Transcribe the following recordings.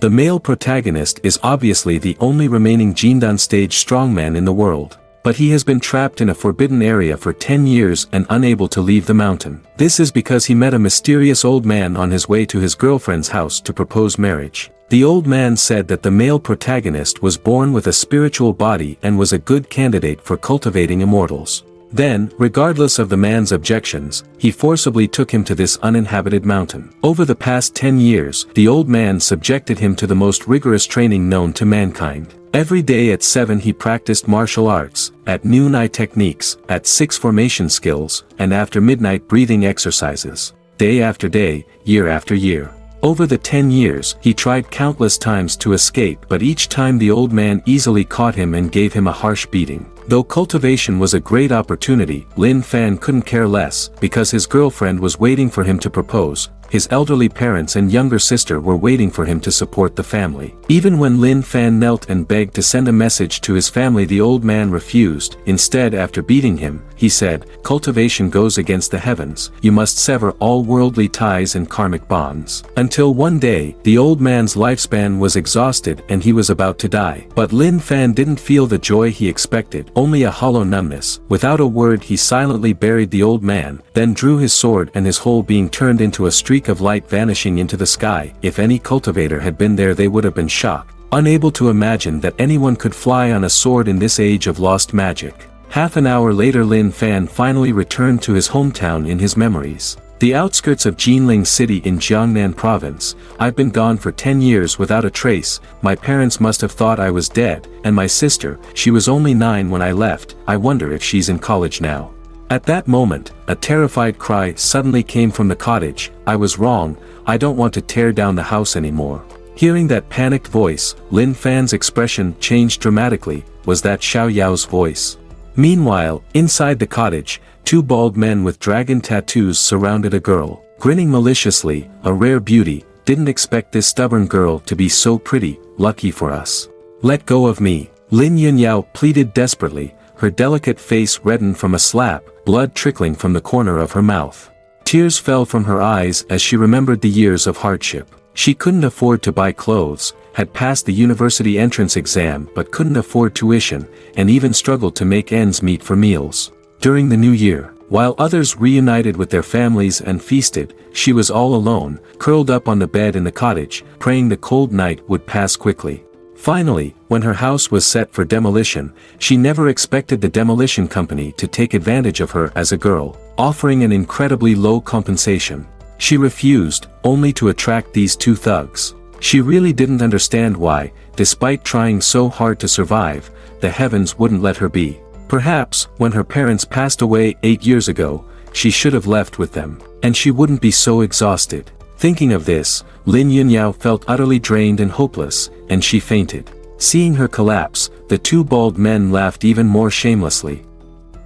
The male protagonist is obviously the only remaining Jindan stage strongman in the world. But he has been trapped in a forbidden area for 10 years and unable to leave the mountain. This is because he met a mysterious old man on his way to his girlfriend's house to propose marriage. The old man said that the male protagonist was born with a spiritual body and was a good candidate for cultivating immortals. Then, regardless of the man's objections, he forcibly took him to this uninhabited mountain. Over the past 10 years, the old man subjected him to the most rigorous training known to mankind. Every day at 7 he practiced martial arts, at noon eye techniques, at 6 formation skills, and after midnight breathing exercises. Day after day, year after year. Over the 10 years, he tried countless times to escape, but each time the old man easily caught him and gave him a harsh beating. Though cultivation was a great opportunity, Lin Fan couldn't care less, because his girlfriend was waiting for him to propose. His elderly parents and younger sister were waiting for him to support the family. Even when Lin Fan knelt and begged to send a message to his family, the old man refused. Instead, after beating him, he said, "Cultivation goes against the heavens. You must sever all worldly ties and karmic bonds." Until one day, the old man's lifespan was exhausted and he was about to die. But Lin Fan didn't feel the joy he expected, only a hollow numbness. Without a word, he silently buried the old man, then drew his sword, and his whole being turned into a streak of light vanishing into the sky. If any cultivator had been there, they would have been shocked, unable to imagine that anyone could fly on a sword in this age of lost magic. Half an hour later, Lin Fan finally returned to his hometown in his memories. The outskirts of Jinling City in Jiangnan Province. I've been gone for 10 years without a trace. My parents must have thought I was dead, and my sister, she was only 9 when I left. I wonder if she's in college now. At that moment, a terrified cry suddenly came from the cottage. I was wrong, I don't want to tear down the house anymore. Hearing that panicked voice, Lin Fan's expression changed dramatically. Was that Xiao Yao's voice? Meanwhile, inside the cottage, 2 bald men with dragon tattoos surrounded a girl. Grinning maliciously, a rare beauty. Didn't expect this stubborn girl to be so pretty. Lucky for us. Let go of me. Lin Yunyao pleaded desperately. Her delicate face reddened from a slap, blood trickling from the corner of her mouth. Tears fell from her eyes as she remembered the years of hardship. She couldn't afford to buy clothes, had passed the university entrance exam but couldn't afford tuition, and even struggled to make ends meet for meals. During the new year, while others reunited with their families and feasted, she was all alone, curled up on the bed in the cottage, praying the cold night would pass quickly. Finally, when her house was set for demolition, she never expected the demolition company to take advantage of her as a girl, offering an incredibly low compensation. She refused, only to attract these 2 thugs. She really didn't understand why, despite trying so hard to survive, the heavens wouldn't let her be. Perhaps, when her parents passed away 8 years ago, she should have left with them, and she wouldn't be so exhausted. Thinking of this, Lin Yunyao felt utterly drained and hopeless, and she fainted. Seeing her collapse, the 2 bald men laughed even more shamelessly.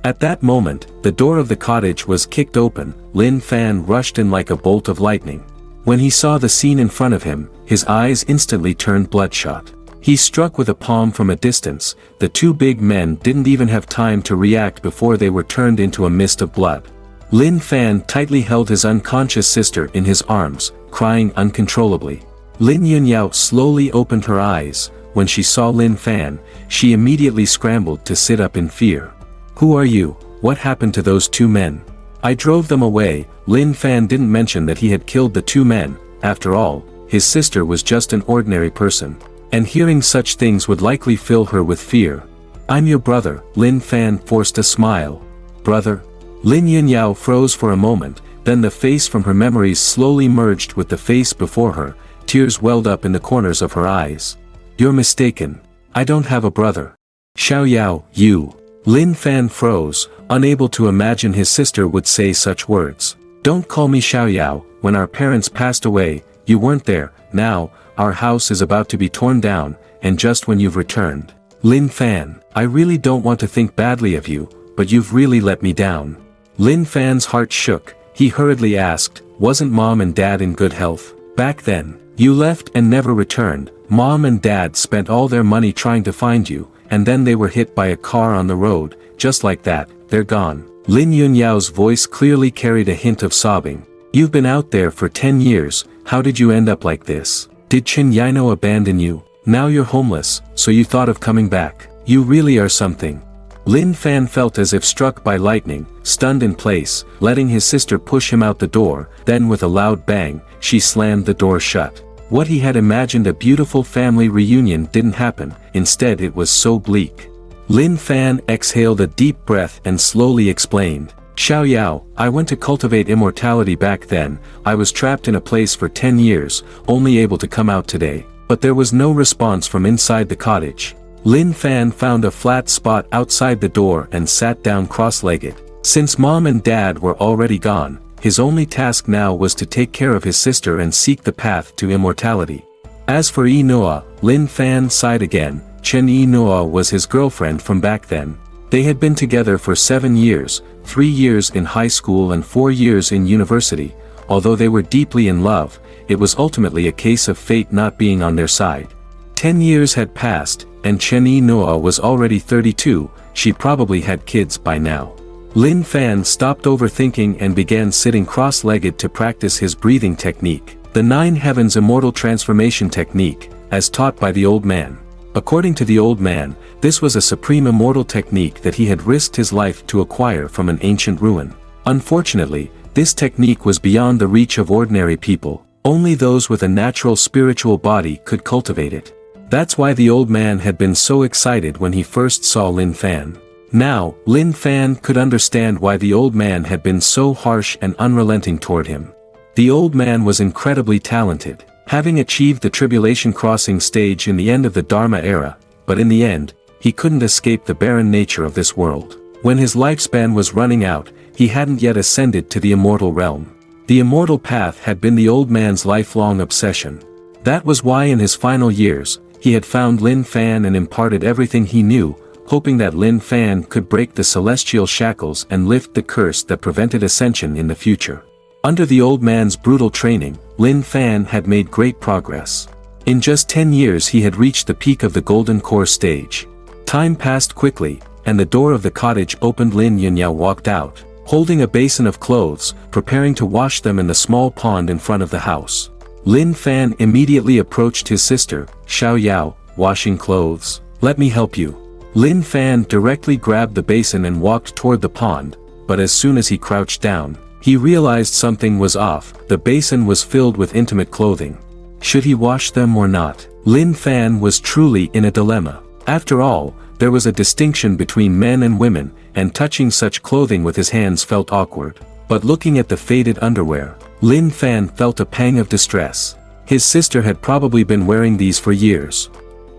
At that moment, the door of the cottage was kicked open. Lin Fan rushed in like a bolt of lightning. When he saw the scene in front of him, his eyes instantly turned bloodshot. He struck with a palm from a distance. The 2 big men didn't even have time to react before they were turned into a mist of blood. Lin Fan tightly held his unconscious sister in his arms, crying uncontrollably. Lin Yunyao slowly opened her eyes. When she saw Lin Fan, she immediately scrambled to sit up in fear. "Who are you? What happened to those 2 men?" "I drove them away." Lin Fan didn't mention that he had killed the 2 men. After all, his sister was just an ordinary person, and hearing such things would likely fill her with fear. "I'm your brother." Lin Fan forced a smile. "Brother?" Lin Yunyao froze for a moment, then the face from her memories slowly merged with the face before her. Tears welled up in the corners of her eyes. "You're mistaken. I don't have a brother." "Xiao Yao, you." Lin Fan froze, unable to imagine his sister would say such words. "Don't call me Xiao Yao. When our parents passed away, you weren't there. Now, our house is about to be torn down, and just when you've returned." "Lin Fan, I really don't want to think badly of you, but you've really let me down." Lin Fan's heart shook. He hurriedly asked, "Wasn't Mom and Dad in good health back then? You left and never returned. Mom and Dad spent all their money trying to find you, and then they were hit by a car on the road. Just like that, they're gone." Lin Yunyao's voice clearly carried a hint of sobbing. "You've been out there for 10 years, how did you end up like this?" Did Chen Yino abandon you? Now you're homeless, so you thought of coming back. You really are something. Lin Fan felt as if struck by lightning, stunned in place, letting his sister push him out the door, then with a loud bang, she slammed the door shut. What he had imagined a beautiful family reunion didn't happen, instead it was so bleak. Lin Fan exhaled a deep breath and slowly explained. Xiao Yao, I went to cultivate immortality back then. I was trapped in a place for 10 years, only able to come out today. But there was no response from inside the cottage. Lin Fan found a flat spot outside the door and sat down cross-legged. Since mom and dad were already gone, his only task now was to take care of his sister and seek the path to immortality. As for Yi Noa, Lin Fan sighed again. Chen Yi Noa was his girlfriend from back then. They had been together for 7 years, 3 years in high school and 4 years in university. Although they were deeply in love, it was ultimately a case of fate not being on their side. 10 years had passed, and Chen Yi Noa was already 32, she probably had kids by now. Lin Fan stopped overthinking and began sitting cross-legged to practice his breathing technique, the 9 Heavens Immortal Transformation Technique, as taught by the old man. According to the old man, this was a supreme immortal technique that he had risked his life to acquire from an ancient ruin. Unfortunately, this technique was beyond the reach of ordinary people, only those with a natural spiritual body could cultivate it. That's why the old man had been so excited when he first saw Lin Fan. Now, Lin Fan could understand why the old man had been so harsh and unrelenting toward him. The old man was incredibly talented, having achieved the Tribulation Crossing stage in the end of the Dharma era, but in the end, he couldn't escape the barren nature of this world. When his lifespan was running out, he hadn't yet ascended to the immortal realm. The immortal path had been the old man's lifelong obsession. That was why in his final years, he had found Lin Fan and imparted everything he knew, hoping that Lin Fan could break the celestial shackles and lift the curse that prevented ascension in the future. Under the old man's brutal training, Lin Fan had made great progress. In just 10 years he had reached the peak of the Golden Core stage. Time passed quickly, and the door of the cottage opened. Lin Yunyao walked out, holding a basin of clothes, preparing to wash them in the small pond in front of the house. Lin Fan immediately approached his sister, Xiao Yao, washing clothes. Let me help you. Lin Fan directly grabbed the basin and walked toward the pond, but as soon as he crouched down, he realized something was off. The basin was filled with intimate clothing. Should he wash them or not? Lin Fan was truly in a dilemma. After all, there was a distinction between men and women, and touching such clothing with his hands felt awkward. But looking at the faded underwear, Lin Fan felt a pang of distress. His sister had probably been wearing these for years.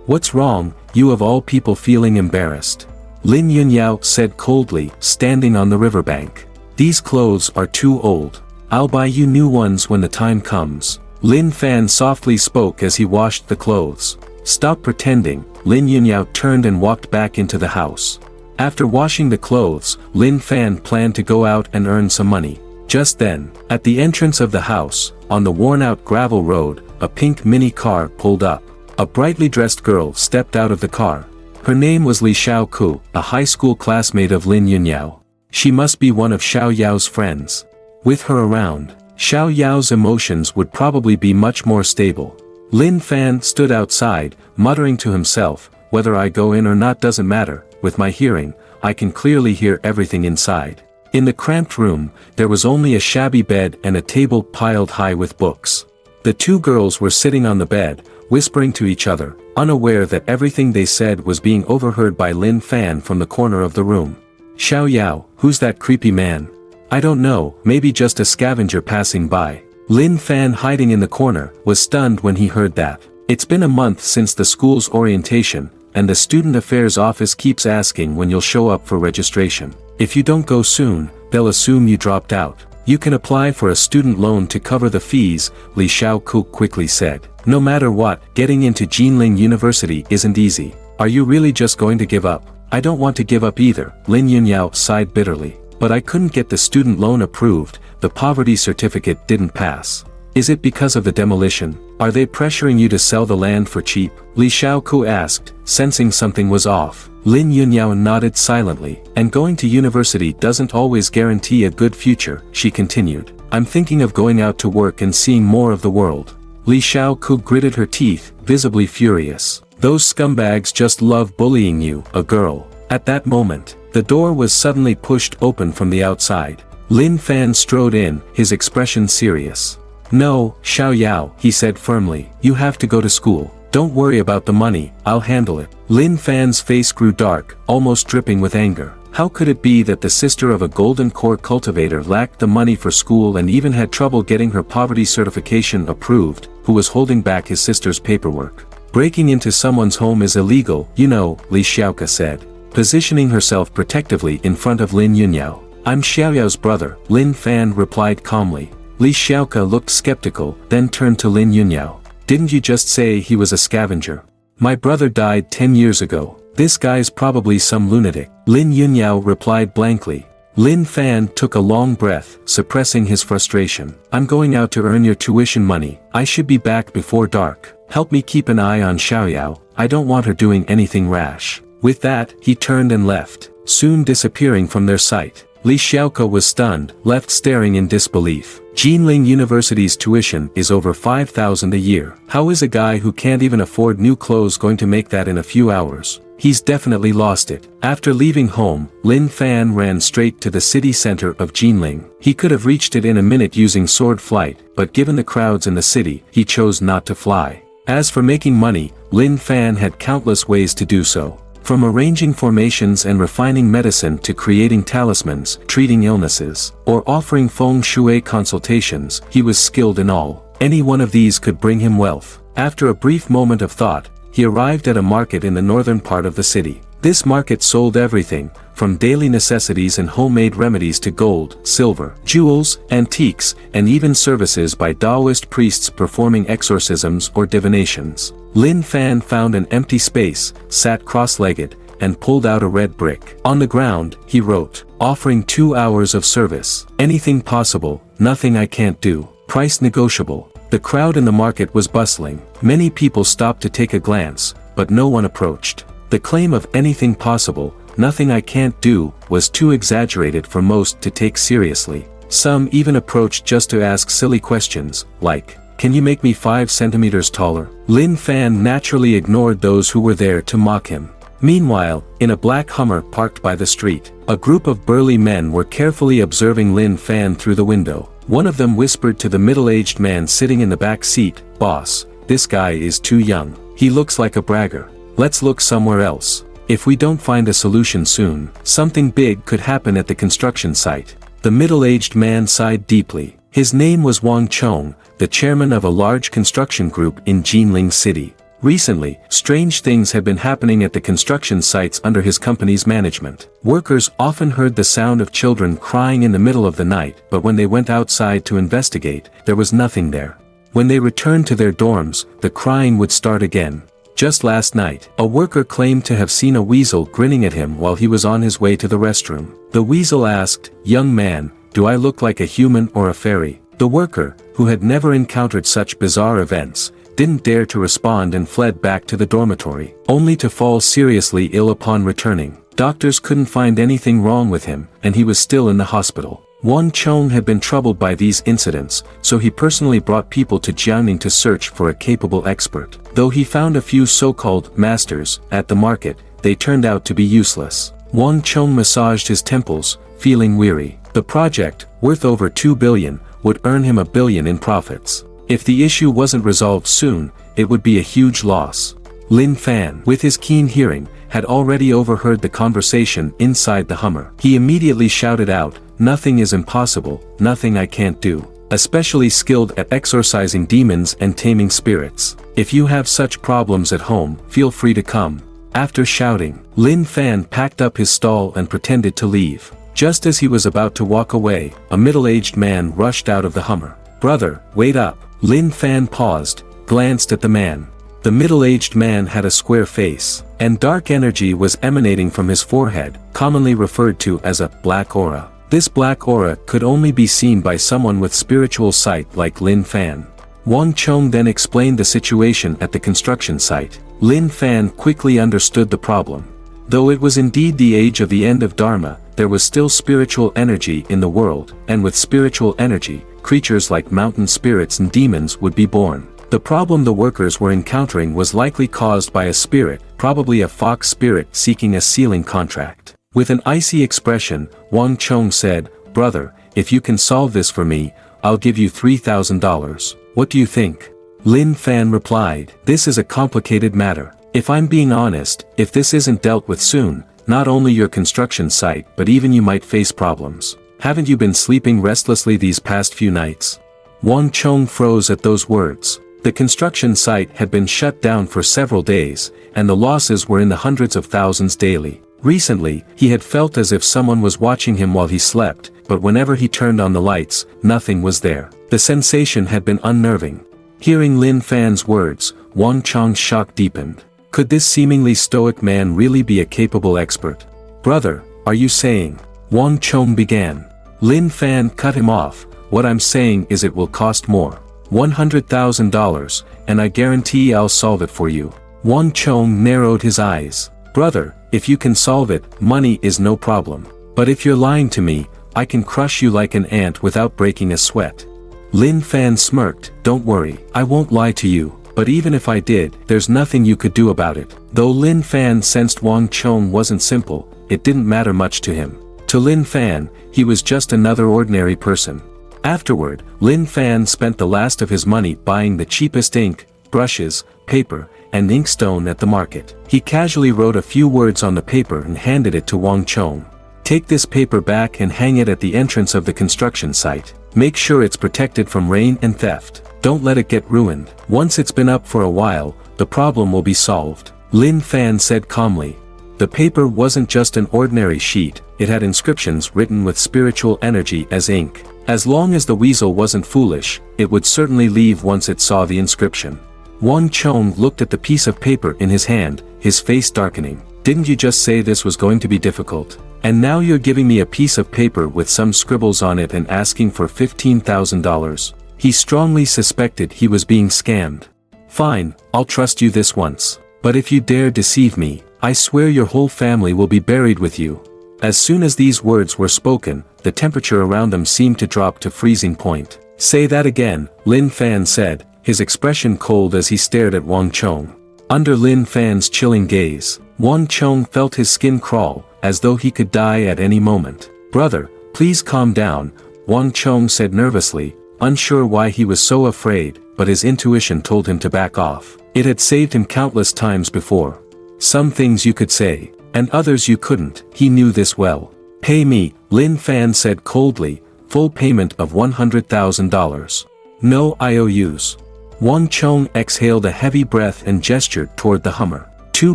What's wrong, you of all people feeling embarrassed? Lin Yunyao said coldly, standing on the riverbank. These clothes are too old. I'll buy you new ones when the time comes. Lin Fan softly spoke as he washed the clothes. Stop pretending. Lin Yunyao turned and walked back into the house. After washing the clothes, Lin Fan planned to go out and earn some money. Just then, at the entrance of the house, on the worn-out gravel road, a pink mini car pulled up. A brightly dressed girl stepped out of the car. Her name was Li Xiaoku, a high school classmate of Lin Yunyao. She must be one of Xiao Yao's friends. With her around, Xiao Yao's emotions would probably be much more stable. Lin Fan stood outside, muttering to himself, whether I go in or not doesn't matter, with my hearing, I can clearly hear everything inside. In the cramped room, there was only a shabby bed and a table piled high with books. The two girls were sitting on the bed, whispering to each other, unaware that everything they said was being overheard by Lin Fan from the corner of the room. Xiao Yao, who's that creepy man? I don't know, maybe just a scavenger passing by. Lin Fan, hiding in the corner, was stunned when he heard that. It's been a month since the school's orientation, and the student affairs office keeps asking when you'll show up for registration. If you don't go soon, they'll assume you dropped out. You can apply for a student loan to cover the fees, Li Xiaoku quickly said. No matter what, getting into Jinling University isn't easy. Are you really just going to give up? I don't want to give up either, Lin Yunyao sighed bitterly. But I couldn't get the student loan approved, the poverty certificate didn't pass. Is it because of the demolition? Are they pressuring you to sell the land for cheap? Li Xiaoku asked, sensing something was off. Lin Yunyao nodded silently. And going to university doesn't always guarantee a good future, she continued. I'm thinking of going out to work and seeing more of the world. Li Xiaoku gritted her teeth, visibly furious. Those scumbags just love bullying you, a girl. At that moment, the door was suddenly pushed open from the outside. Lin Fan strode in, his expression serious. No, Xiao Yao, he said firmly, you have to go to school. Don't worry about the money, I'll handle it. Lin Fan's face grew dark, almost dripping with anger. How could it be that the sister of a golden core cultivator lacked the money for school and even had trouble getting her poverty certification approved, who was holding back his sister's paperwork? Breaking into someone's home is illegal, you know, Li Xiaoka said, positioning herself protectively in front of Lin Yunyao. I'm Xiaoyao's brother, Lin Fan replied calmly. Li Xiaoka looked skeptical, then turned to Lin Yunyao. Didn't you just say he was a scavenger? My brother died 10 years ago. This guy's probably some lunatic. Lin Yunyao replied blankly. Lin Fan took a long breath, suppressing his frustration. I'm going out to earn your tuition money. I should be back before dark. Help me keep an eye on Xiaoyao. I don't want her doing anything rash. With that, he turned and left, soon disappearing from their sight. Li Xiaoka was stunned, left staring in disbelief. Jinling University's tuition is over 5,000 a year. How is a guy who can't even afford new clothes going to make that in a few hours? He's definitely lost it. After leaving home, Lin Fan ran straight to the city center of Jinling. He could have reached it in a minute using sword flight, but given the crowds in the city, he chose not to fly. As for making money, Lin Fan had countless ways to do so. From arranging formations and refining medicine to creating talismans, treating illnesses, or offering feng shui consultations, he was skilled in all. Any one of these could bring him wealth. After a brief moment of thought, he arrived at a market in the northern part of the city. This market sold everything, from daily necessities and homemade remedies to gold, silver, jewels, antiques, and even services by Taoist priests performing exorcisms or divinations. Lin Fan found an empty space, sat cross-legged, and pulled out a red brick. On the ground, he wrote, offering 2 hours of service. Anything possible, nothing I can't do. Price negotiable. The crowd in the market was bustling. Many people stopped to take a glance, but no one approached. The claim of anything possible, nothing I can't do, was too exaggerated for most to take seriously. Some even approached just to ask silly questions, like, can you make me 5 centimeters taller? Lin Fan naturally ignored those who were there to mock him. Meanwhile, in a black Hummer parked by the street, a group of burly men were carefully observing Lin Fan through the window. One of them whispered to the middle-aged man sitting in the back seat, "Boss, this guy is too young. He looks like a bragger. Let's look somewhere else. If we don't find a solution soon, something big could happen at the construction site." The middle-aged man sighed deeply. His name was Wang Chong, the chairman of a large construction group in Jinling City. Recently, strange things had been happening at the construction sites under his company's management. Workers often heard the sound of children crying in the middle of the night, but when they went outside to investigate, there was nothing there. When they returned to their dorms, the crying would start again. Just last night, a worker claimed to have seen a weasel grinning at him while he was on his way to the restroom. The weasel asked, "Young man, do I look like a human or a fairy?" The worker, who had never encountered such bizarre events, didn't dare to respond and fled back to the dormitory, only to fall seriously ill upon returning. Doctors couldn't find anything wrong with him, and he was still in the hospital. Wang Chong had been troubled by these incidents, so he personally brought people to Jiangning to search for a capable expert. Though he found a few so-called masters at the market, they turned out to be useless. Wang Chong massaged his temples, feeling weary. The project, worth over 2 billion, would earn him 1 billion in profits. If the issue wasn't resolved soon, it would be a huge loss. Lin Fan, with his keen hearing, had already overheard the conversation inside the Hummer. He immediately shouted out, "Nothing is impossible, nothing I can't do. Especially skilled at exorcising demons and taming spirits. If you have such problems at home, feel free to come." After shouting, Lin Fan packed up his stall and pretended to leave. Just as he was about to walk away, a middle-aged man rushed out of the Hummer. "Brother, wait up." Lin Fan paused, glanced at the man. The middle-aged man had a square face, and dark energy was emanating from his forehead, commonly referred to as a black aura. This black aura could only be seen by someone with spiritual sight like Lin Fan. Wang Chong then explained the situation at the construction site. Lin Fan quickly understood the problem. Though it was indeed the age of the end of Dharma, there was still spiritual energy in the world, and with spiritual energy, creatures like mountain spirits and demons would be born. The problem the workers were encountering was likely caused by a spirit, probably a fox spirit seeking a sealing contract. With an icy expression, Wang Chong said, "Brother, if you can solve this for me, I'll give you $3,000. What do you think?" Lin Fan replied, "This is a complicated matter. If I'm being honest, if this isn't dealt with soon, not only your construction site but even you might face problems. Haven't you been sleeping restlessly these past few nights?" Wang Chong froze at those words. The construction site had been shut down for several days, and the losses were in the hundreds of thousands daily. Recently, he had felt as if someone was watching him while he slept, but whenever he turned on the lights, nothing was there. The sensation had been unnerving. Hearing Lin Fan's words, Wang Chong's shock deepened. Could this seemingly stoic man really be a capable expert? "Brother, are you saying?" Wang Chong began. Lin Fan cut him off. "What I'm saying is it will cost more. $100,000, and I guarantee I'll solve it for you." Wang Chong narrowed his eyes. "Brother, if you can solve it, money is no problem. But if you're lying to me, I can crush you like an ant without breaking a sweat." Lin Fan smirked. "Don't worry, I won't lie to you. But even if I did, there's nothing you could do about it." Though Lin Fan sensed Wang Chong wasn't simple, it didn't matter much to him. To Lin Fan, he was just another ordinary person. Afterward, Lin Fan spent the last of his money buying the cheapest ink, brushes, paper, and inkstone at the market. He casually wrote a few words on the paper and handed it to Wang Chong. "Take this paper back and hang it at the entrance of the construction site. Make sure it's protected from rain and theft. Don't let it get ruined. Once it's been up for a while, the problem will be solved," Lin Fan said calmly. The paper wasn't just an ordinary sheet, it had inscriptions written with spiritual energy as ink. As long as the weasel wasn't foolish, it would certainly leave once it saw the inscription. Wang Chong looked at the piece of paper in his hand, his face darkening. "Didn't you just say this was going to be difficult? And now you're giving me a piece of paper with some scribbles on it and asking for $15,000. He strongly suspected he was being scammed. "Fine, I'll trust you this once. But if you dare deceive me, I swear your whole family will be buried with you." As soon as these words were spoken, the temperature around them seemed to drop to freezing point. "Say that again," Lin Fan said, his expression cold as he stared at Wang Chong. Under Lin Fan's chilling gaze, Wang Chong felt his skin crawl, as though he could die at any moment. "Brother, please calm down," Wang Chong said nervously, unsure why he was so afraid, but his intuition told him to back off. It had saved him countless times before. Some things you could say, and others you couldn't, he knew this well. "Pay me," Lin Fan said coldly, "full payment of $100,000. No IOUs. Wang Chong exhaled a heavy breath and gestured toward the Hummer. Two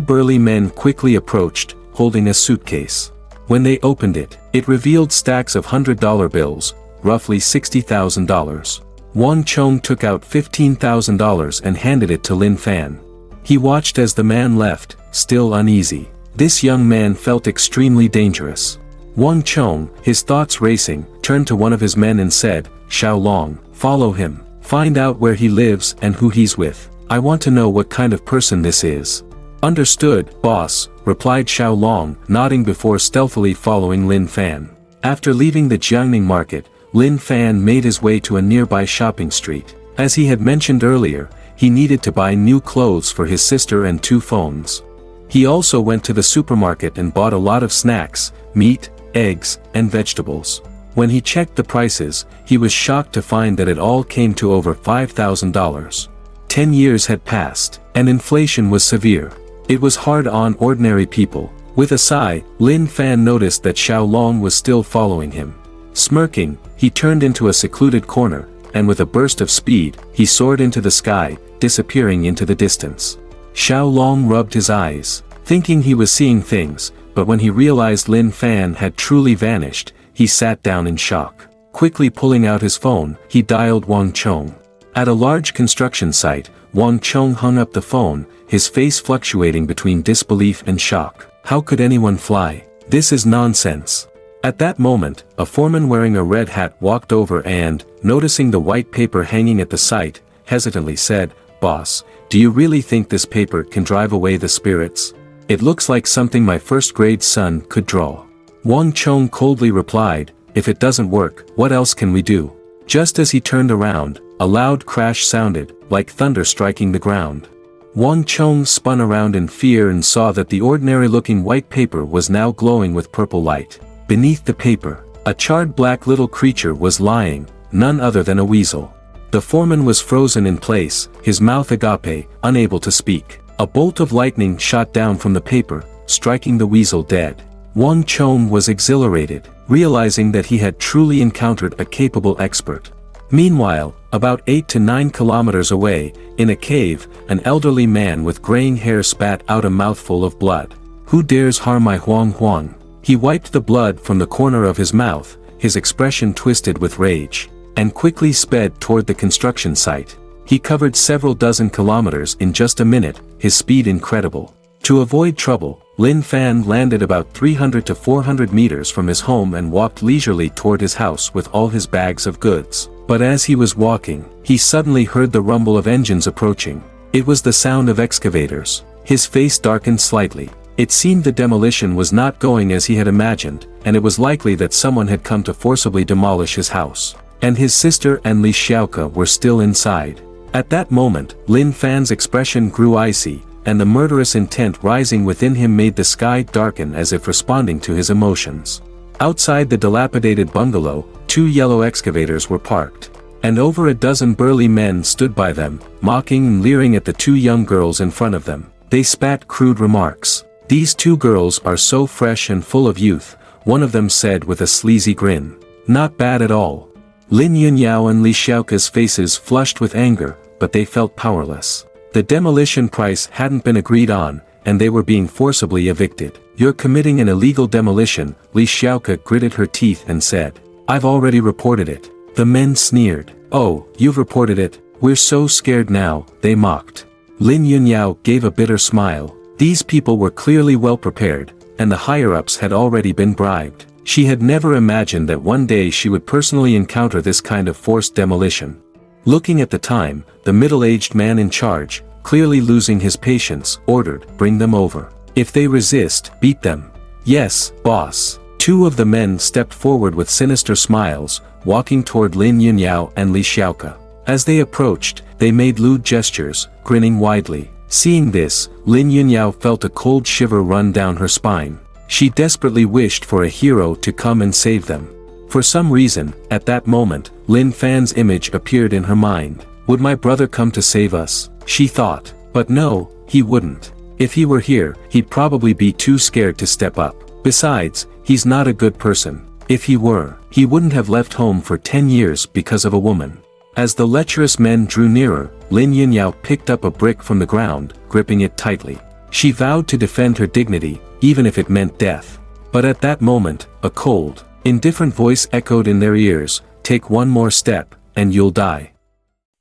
burly men quickly approached, holding a suitcase. When they opened it, it revealed stacks of $100 bills, roughly $60,000. Wang Chong took out $15,000 and handed it to Lin Fan. He watched as the man left, still uneasy. This young man felt extremely dangerous. Wang Chong, his thoughts racing, turned to one of his men and said, "Xiaolong, follow him. Find out where he lives and who he's with. I want to know what kind of person this is." "Understood, boss," replied Xiaolong, nodding before stealthily following Lin Fan. After leaving the Jiangning market, Lin Fan made his way to a nearby shopping street. As he had mentioned earlier, he needed to buy new clothes for his sister and 2 phones. He also went to the supermarket and bought a lot of snacks, meat, eggs, and vegetables. When he checked the prices, he was shocked to find that it all came to over $5,000. 10 years had passed, and inflation was severe. It was hard on ordinary people. With a sigh, Lin Fan noticed that Xiaolong was still following him. Smirking, he turned into a secluded corner, and with a burst of speed, he soared into the sky, disappearing into the distance. Xiaolong rubbed his eyes, thinking he was seeing things, but when he realized Lin Fan had truly vanished, he sat down in shock. Quickly pulling out his phone, he dialed Wang Chong. At a large construction site, Wang Chong hung up the phone, his face fluctuating between disbelief and shock. How could anyone fly? This is nonsense. At that moment, a foreman wearing a red hat walked over and, noticing the white paper hanging at the site, hesitantly said, "Boss, do you really think this paper can drive away the spirits? It looks like something my first-grade son could draw." Wang Chong coldly replied, "If it doesn't work, what else can we do?" Just as he turned around, a loud crash sounded, like thunder striking the ground. Wang Chong spun around in fear and saw that the ordinary-looking white paper was now glowing with purple light. Beneath the paper, a charred black little creature was lying, none other than a weasel. The foreman was frozen in place, his mouth agape, unable to speak. A bolt of lightning shot down from the paper, striking the weasel dead. Wang Chong was exhilarated, realizing that he had truly encountered a capable expert. Meanwhile, about 8 to 9 kilometers away, in a cave, an elderly man with graying hair spat out a mouthful of blood. "Who dares harm my Huang Huang?" He wiped the blood from the corner of his mouth, his expression twisted with rage, and quickly sped toward the construction site. He covered several dozen kilometers in just a minute, his speed incredible. To avoid trouble, Lin Fan landed about 300 to 400 meters from his home and walked leisurely toward his house with all his bags of goods. But as he was walking, he suddenly heard the rumble of engines approaching. It was the sound of excavators. His face darkened slightly. It seemed the demolition was not going as he had imagined, and it was likely that someone had come to forcibly demolish his house. And his sister and Li Xiaoke were still inside. At that moment, Lin Fan's expression grew icy, and the murderous intent rising within him made the sky darken as if responding to his emotions. Outside the dilapidated bungalow, 2 yellow excavators were parked, and over a dozen burly men stood by them, mocking and leering at the 2 young girls in front of them. They spat crude remarks. "These 2 girls are so fresh and full of youth," one of them said with a sleazy grin. "Not bad at all." Lin Yunyao and Li Xiaoke's faces flushed with anger, but they felt powerless. The demolition price hadn't been agreed on, and they were being forcibly evicted. "You're committing an illegal demolition," Li Xiaoke gritted her teeth and said. "I've already reported it." The men sneered. "Oh, you've reported it? We're so scared now," they mocked. Lin Yunyao gave a bitter smile. These people were clearly well prepared, and the higher-ups had already been bribed. She had never imagined that one day she would personally encounter this kind of forced demolition. Looking at the time, the middle-aged man in charge, clearly losing his patience, ordered, "Bring them over. If they resist, beat them." "Yes, boss." 2 of the men stepped forward with sinister smiles, walking toward Lin Yunyao and Li Xiaoke. As they approached, they made lewd gestures, grinning widely. Seeing this, Lin Yunyao felt a cold shiver run down her spine. She desperately wished for a hero to come and save them. For some reason, at that moment, Lin Fan's image appeared in her mind. "Would my brother come to save us?" she thought. But no, he wouldn't. If he were here, he'd probably be too scared to step up. Besides, he's not a good person. If he were, he wouldn't have left home for 10 years because of a woman. As the lecherous men drew nearer, Lin Yunyao picked up a brick from the ground, gripping it tightly. She vowed to defend her dignity, even if it meant death. But at that moment, a cold, indifferent voice echoed in their ears, "Take one more step, and you'll die."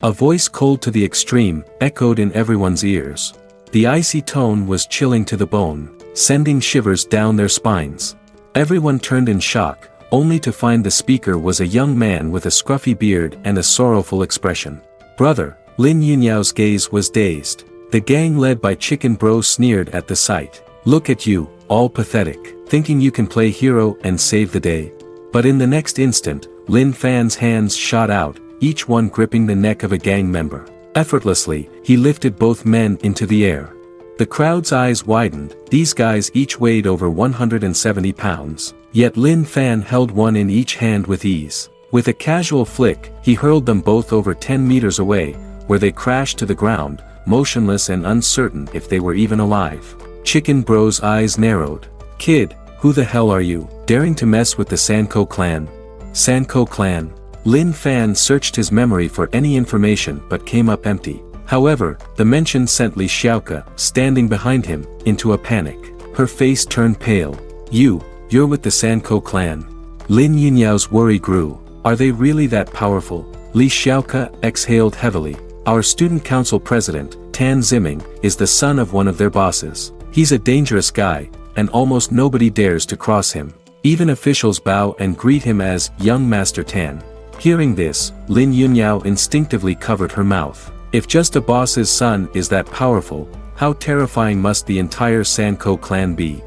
A voice cold to the extreme, echoed in everyone's ears. The icy tone was chilling to the bone, sending shivers down their spines. Everyone turned in shock, only to find the speaker was a young man with a scruffy beard and a sorrowful expression. "Brother," Lin Yunyao's gaze was dazed. The gang led by Chicken Bro sneered at the sight. "Look at you, all pathetic, thinking you can play hero and save the day." But in the next instant, Lin Fan's hands shot out, each one gripping the neck of a gang member. Effortlessly, he lifted both men into the air. The crowd's eyes widened. These guys each weighed over 170 pounds. Yet Lin Fan held one in each hand with ease. With a casual flick, he hurled them both over 10 meters away, where they crashed to the ground, motionless and uncertain if they were even alive. Chicken Bro's eyes narrowed. "Kid, who the hell are you, daring to mess with the Sanko clan?" Sanko clan. Lin Fan searched his memory for any information but came up empty. However, the mention sent Li Xiaoke, standing behind him, into a panic. Her face turned pale. You're with the Sanko clan." Lin Yunyao's worry grew. Are they really that powerful? Li Xiaoke exhaled heavily. "Our student council president, Tan Ziming, is the son of one of their bosses. He's a dangerous guy, and almost nobody dares to cross him. Even officials bow and greet him as Young Master Tan." Hearing this, Lin Yunyao instinctively covered her mouth. If just a boss's son is that powerful, how terrifying must the entire Sanko clan be?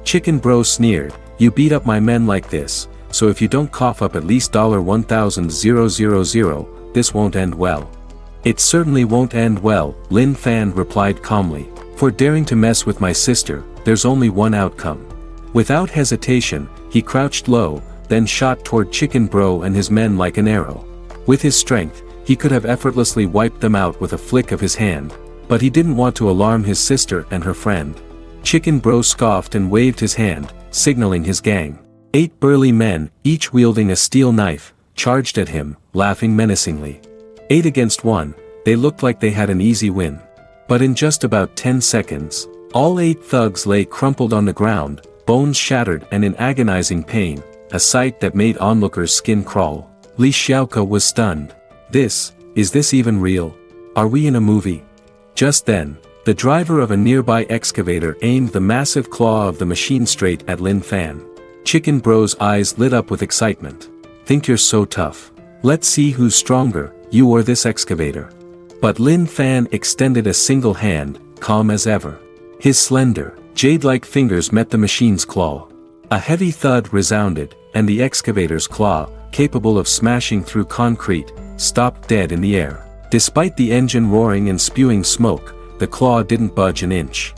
Chicken Bro sneered, "You beat up my men like this, so if you don't cough up at least $1,000, this won't end well." "It certainly won't end well," Lin Fan replied calmly. "For daring to mess with my sister, there's only one outcome." Without hesitation, he crouched low, then shot toward Chicken Bro and his men like an arrow. With his strength, he could have effortlessly wiped them out with a flick of his hand, but he didn't want to alarm his sister and her friend. Chicken Bro scoffed and waved his hand, signaling his gang. 8 burly men, each wielding a steel knife, charged at him, laughing menacingly. 8 against 1, they looked like they had an easy win. But in just about 10 seconds, all 8 thugs lay crumpled on the ground, bones shattered and in agonizing pain, a sight that made onlookers' skin crawl. Li Xiaoke was stunned. Is this even real? Are we in a movie? Just then, the driver of a nearby excavator aimed the massive claw of the machine straight at Lin Fan. Chicken Bro's eyes lit up with excitement. "Think you're so tough? Let's see who's stronger, you or this excavator." But Lin Fan extended a single hand, calm as ever. His slender, jade-like fingers met the machine's claw. A heavy thud resounded, and the excavator's claw, capable of smashing through concrete, stopped dead in the air. Despite the engine roaring and spewing smoke, the claw didn't budge an inch.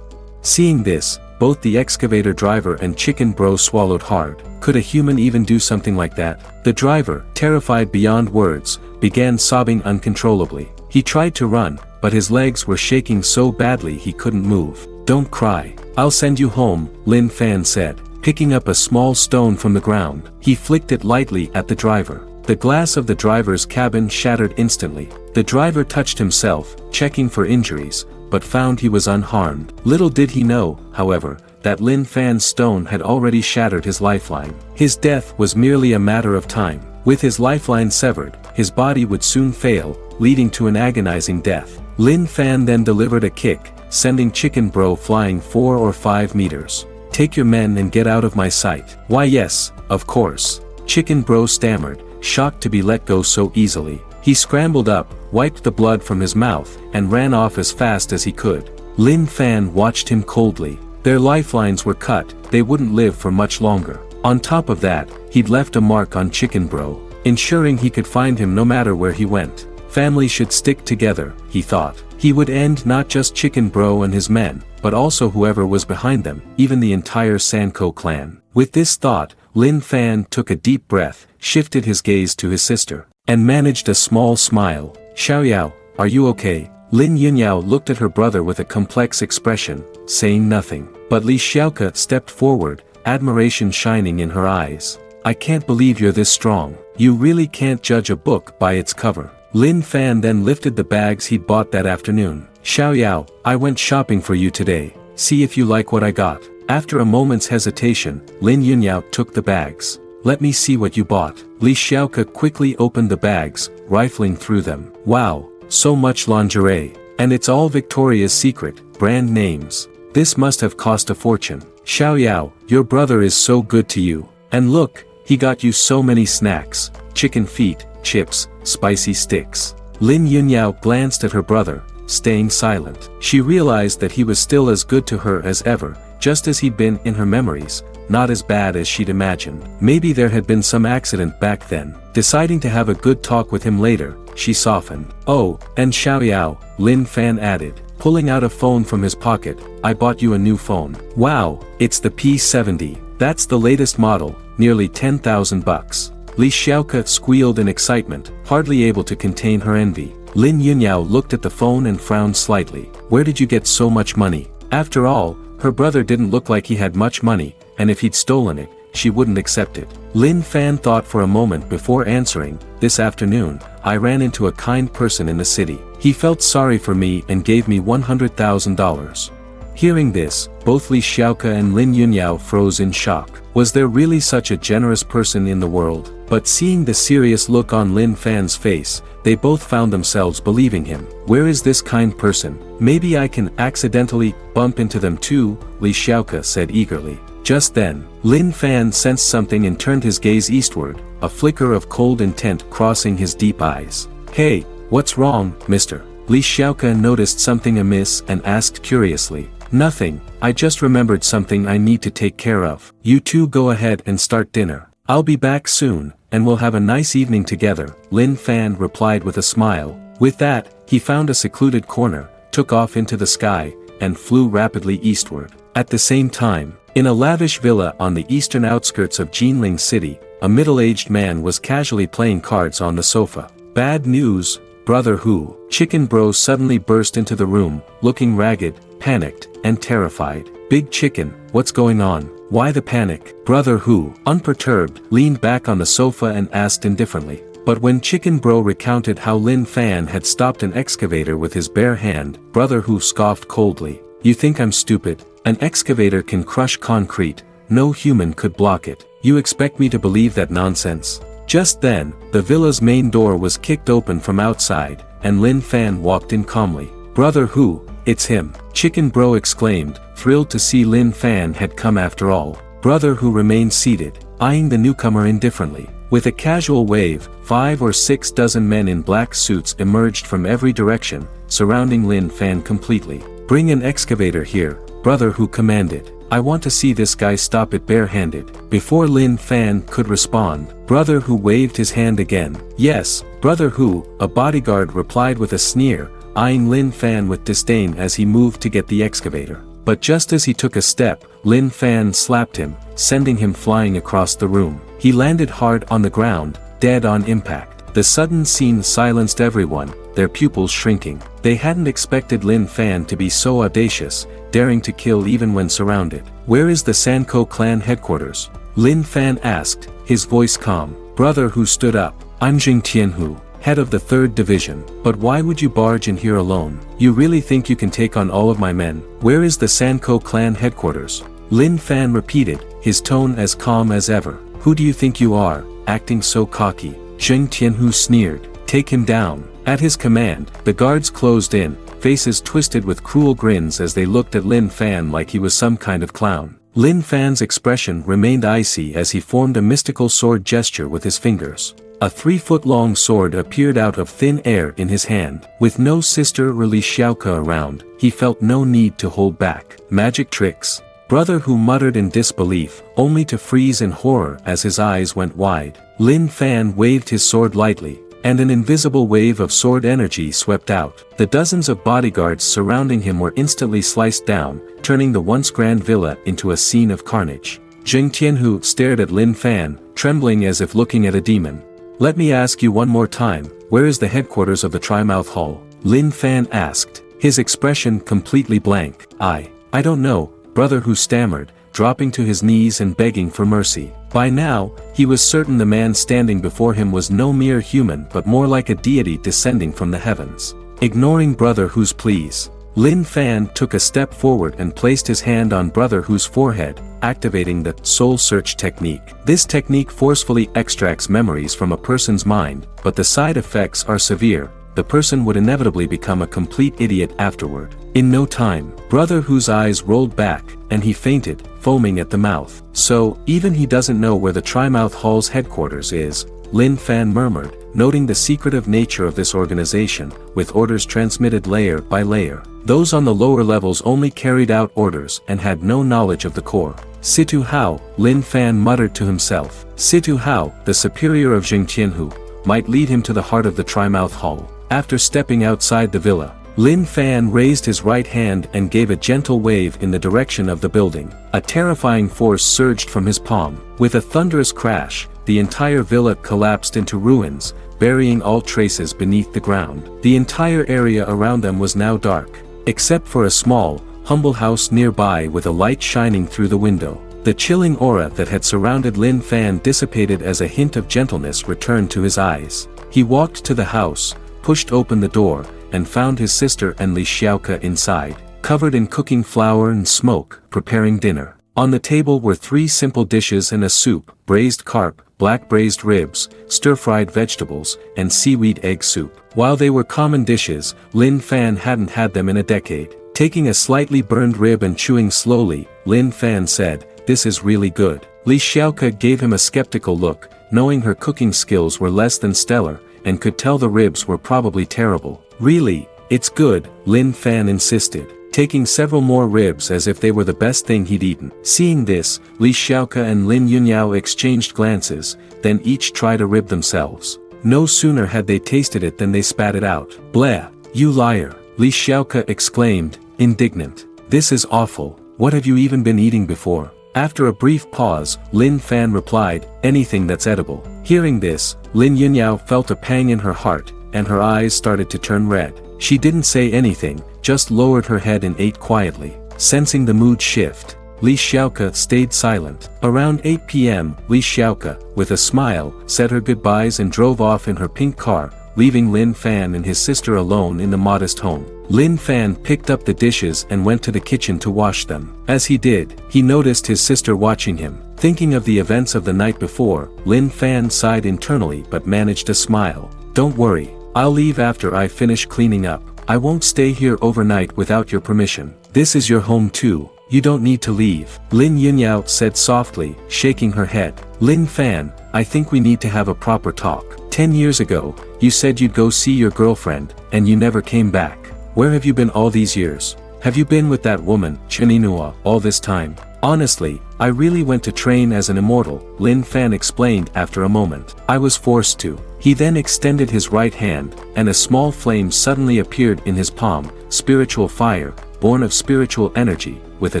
Seeing this, both the excavator driver and Chicken Bro swallowed hard. Could a human even do something like that? The driver, terrified beyond words, began sobbing uncontrollably. He tried to run, but his legs were shaking so badly he couldn't move. "Don't cry. I'll send you home," Lin Fan said. Picking up a small stone from the ground, he flicked it lightly at the driver. The glass of the driver's cabin shattered instantly. The driver touched himself, checking for injuries, but found he was unharmed. Little did he know, however, that Lin Fan's stone had already shattered his lifeline. His death was merely a matter of time. With his lifeline severed, his body would soon fail, leading to an agonizing death. Lin Fan then delivered a kick, sending Chicken Bro flying 4 or 5 meters. "Take your men and get out of my sight." "Why yes, of course." Chicken Bro stammered, shocked to be let go so easily. He scrambled up, wiped the blood from his mouth, and ran off as fast as he could. Lin Fan watched him coldly. Their lifelines were cut, they wouldn't live for much longer. On top of that, he'd left a mark on Chicken Bro, ensuring he could find him no matter where he went. Family should stick together, he thought. He would end not just Chicken Bro and his men, but also whoever was behind them, even the entire Sanko clan. With this thought, Lin Fan took a deep breath, shifted his gaze to his sister, and managed a small smile. "Xiaoyao, are you okay?" Lin Yunyao looked at her brother with a complex expression, saying nothing. But Li Xiaoke stepped forward, admiration shining in her eyes. "I can't believe you're this strong. You really can't judge a book by its cover." Lin Fan then lifted the bags he'd bought that afternoon. "Xiaoyao, I went shopping for you today. See if you like what I got." After a moment's hesitation, Lin Yunyao took the bags. "Let me see what you bought." Li Xiaoke quickly opened the bags, rifling through them. "Wow, so much lingerie. And it's all Victoria's Secret, brand names. This must have cost a fortune. Xiaoyao, your brother is so good to you. And look, he got you so many snacks, chicken feet, chips, spicy sticks." Lin Yunyao glanced at her brother, staying silent. She realized that he was still as good to her as ever, just as he'd been in her memories, not as bad as she'd imagined. Maybe there had been some accident back then. Deciding to have a good talk with him later, she softened. "Oh, and Xiaoyao," Lin Fan added, pulling out a phone from his pocket, "I bought you a new phone." "Wow, it's the P70. That's the latest model, nearly 10,000 bucks. Li Xiaoke squealed in excitement, hardly able to contain her envy. Lin Yunyao looked at the phone and frowned slightly. Where did you get so much money? After all, her brother didn't look like he had much money, and if he'd stolen it, she wouldn't accept it. Lin Fan thought for a moment before answering. "This afternoon, I ran into a kind person in the city. He felt sorry for me and gave me $100,000. Hearing this, both Li Xiaoke and Lin Yunyao froze in shock. Was there really such a generous person in the world? But seeing the serious look on Lin Fan's face, they both found themselves believing him. Where is this kind person? Maybe I can accidentally bump into them too, Li Xiaoke said eagerly. Just then, Lin Fan sensed something and turned his gaze eastward, a flicker of cold intent crossing his deep eyes. "Hey, what's wrong, mister?" Li Xiaoke noticed something amiss and asked curiously. "Nothing, I just remembered something I need to take care of. You two go ahead and start dinner. I'll be back soon," and we'll have a nice evening together," Lin Fan replied with a smile. With that, he found a secluded corner, took off into the sky, and flew rapidly eastward. At the same time, in a lavish villa on the eastern outskirts of Jinling City, a middle-aged man was casually playing cards on the sofa. "Bad news, brother Hu." Chicken Bro suddenly burst into the room, looking ragged, panicked, and terrified. "Big Chicken, what's going on? Why the panic?" Brother Hu, unperturbed, leaned back on the sofa and asked indifferently. But when Chicken Bro recounted how Lin Fan had stopped an excavator with his bare hand, Brother Hu scoffed coldly. "You think I'm stupid? An excavator can crush concrete, no human could block it. You expect me to believe that nonsense?" Just then, the villa's main door was kicked open from outside, and Lin Fan walked in calmly. "Brother Hu, it's him," Chicken Bro exclaimed, thrilled to see Lin Fan had come after all. Brother Hu remained seated, eyeing the newcomer indifferently. With a casual wave, 5 or 6 dozen men in black suits emerged from every direction, surrounding Lin Fan completely. "Bring an excavator here," Brother Hu commanded. "I want to see this guy stop it barehanded." Before Lin Fan could respond, Brother Hu waved his hand again. "Yes, Brother Hu," a bodyguard replied with a sneer, eyeing Lin Fan with disdain as he moved to get the excavator. But just as he took a step, Lin Fan slapped him, sending him flying across the room. He landed hard on the ground, dead on impact. The sudden scene silenced everyone, their pupils shrinking. They hadn't expected Lin Fan to be so audacious, daring to kill even when surrounded. "Where is the Sanko clan headquarters?" Lin Fan asked, his voice calm. Brother Hu stood up. "I'm Jing Tianhu, head of the 3rd Division. But why would you barge in here alone? You really think you can take on all of my men? Where is the Sanko clan headquarters?" Lin Fan repeated, his tone as calm as ever. "Who do you think you are, acting so cocky?" Zheng Tianhu sneered. "Take him down." At his command, the guards closed in, faces twisted with cruel grins as they looked at Lin Fan like he was some kind of clown. Lin Fan's expression remained icy as he formed a mystical sword gesture with his fingers. A 3-foot-long sword appeared out of thin air in his hand. With no sister or Li Xiaoke around, he felt no need to hold back. Magic tricks. Brother Hu muttered in disbelief, only to freeze in horror as his eyes went wide. Lin Fan waved his sword lightly, and an invisible wave of sword energy swept out. The dozens of bodyguards surrounding him were instantly sliced down, turning the once grand villa into a scene of carnage. Zheng Tianhu stared at Lin Fan, trembling as if looking at a demon. "Let me ask you one more time, where is the headquarters of the Trimouth Hall?" Lin Fan asked, his expression completely blank. I don't know," Brother Hu stammered, dropping to his knees and begging for mercy. By now, he was certain the man standing before him was no mere human but more like a deity descending from the heavens. Ignoring Brother Hu's pleas, Lin Fan took a step forward and placed his hand on Brother Hu's forehead, activating the soul search technique. This technique forcefully extracts memories from a person's mind, but the side effects are severe. The person would inevitably become a complete idiot afterward. In no time, Brother Hu's eyes rolled back, and he fainted, foaming at the mouth. "So, even he doesn't know where the Trimouth Hall's headquarters is," Lin Fan murmured, noting the secretive nature of this organization, with orders transmitted layer by layer. Those on the lower levels only carried out orders and had no knowledge of the core. "Situ Hao," Lin Fan muttered to himself. Situ Hao, the superior of Jing Tianhu, might lead him to the heart of the Trimouth Hall. After stepping outside the villa, Lin Fan raised his right hand and gave a gentle wave in the direction of the building. A terrifying force surged from his palm. With a thunderous crash, the entire villa collapsed into ruins, burying all traces beneath the ground. The entire area around them was now dark, except for a small, humble house nearby with a light shining through the window. The chilling aura that had surrounded Lin Fan dissipated as a hint of gentleness returned to his eyes. He walked to the house, pushed open the door, and found his sister and Li Xiaoke inside, covered in cooking flour and smoke, preparing dinner. On the table were 3 simple dishes and a soup: braised carp, black braised ribs, stir-fried vegetables, and seaweed egg soup. While they were common dishes, Lin Fan hadn't had them in a decade. Taking a slightly burned rib and chewing slowly, Lin Fan said, "This is really good." Li Xiaoke gave him a skeptical look, knowing her cooking skills were less than stellar, and could tell the ribs were probably terrible. "Really, it's good," Lin Fan insisted. taking several more ribs as if they were the best thing he'd eaten. Seeing this, Li Xiaoke and Lin Yunyao exchanged glances, then each tried a rib themselves. No sooner had they tasted it than they spat it out. "Blah! You liar!" Li Xiaoke exclaimed, indignant. "This is awful, what have you even been eating before?" After a brief pause, Lin Fan replied, "Anything that's edible." Hearing this, Lin Yunyao felt a pang in her heart, and her eyes started to turn red. She didn't say anything, just lowered her head and ate quietly. Sensing the mood shift, Li Xiaoke stayed silent. Around 8 p.m., Li Xiaoke, with a smile, said her goodbyes and drove off in her pink car, leaving Lin Fan and his sister alone in the modest home. Lin Fan picked up the dishes and went to the kitchen to wash them. As he did, he noticed his sister watching him. Thinking of the events of the night before, Lin Fan sighed internally but managed a smile. "Don't worry, I'll leave after I finish cleaning up. I won't stay here overnight without your permission. This is your home too, you don't need to leave," Lin Yunyao said softly, shaking her head. "Lin Fan, I think we need to have a proper talk. 10 years ago, you said you'd go see your girlfriend, and you never came back. Where have you been all these years? Have you been with that woman, Cheninua, all this time?" "Honestly, I really went to train as an immortal," Lin Fan explained after a moment. "I was forced to." He then extended his right hand, and a small flame suddenly appeared in his palm, spiritual fire, born of spiritual energy, with a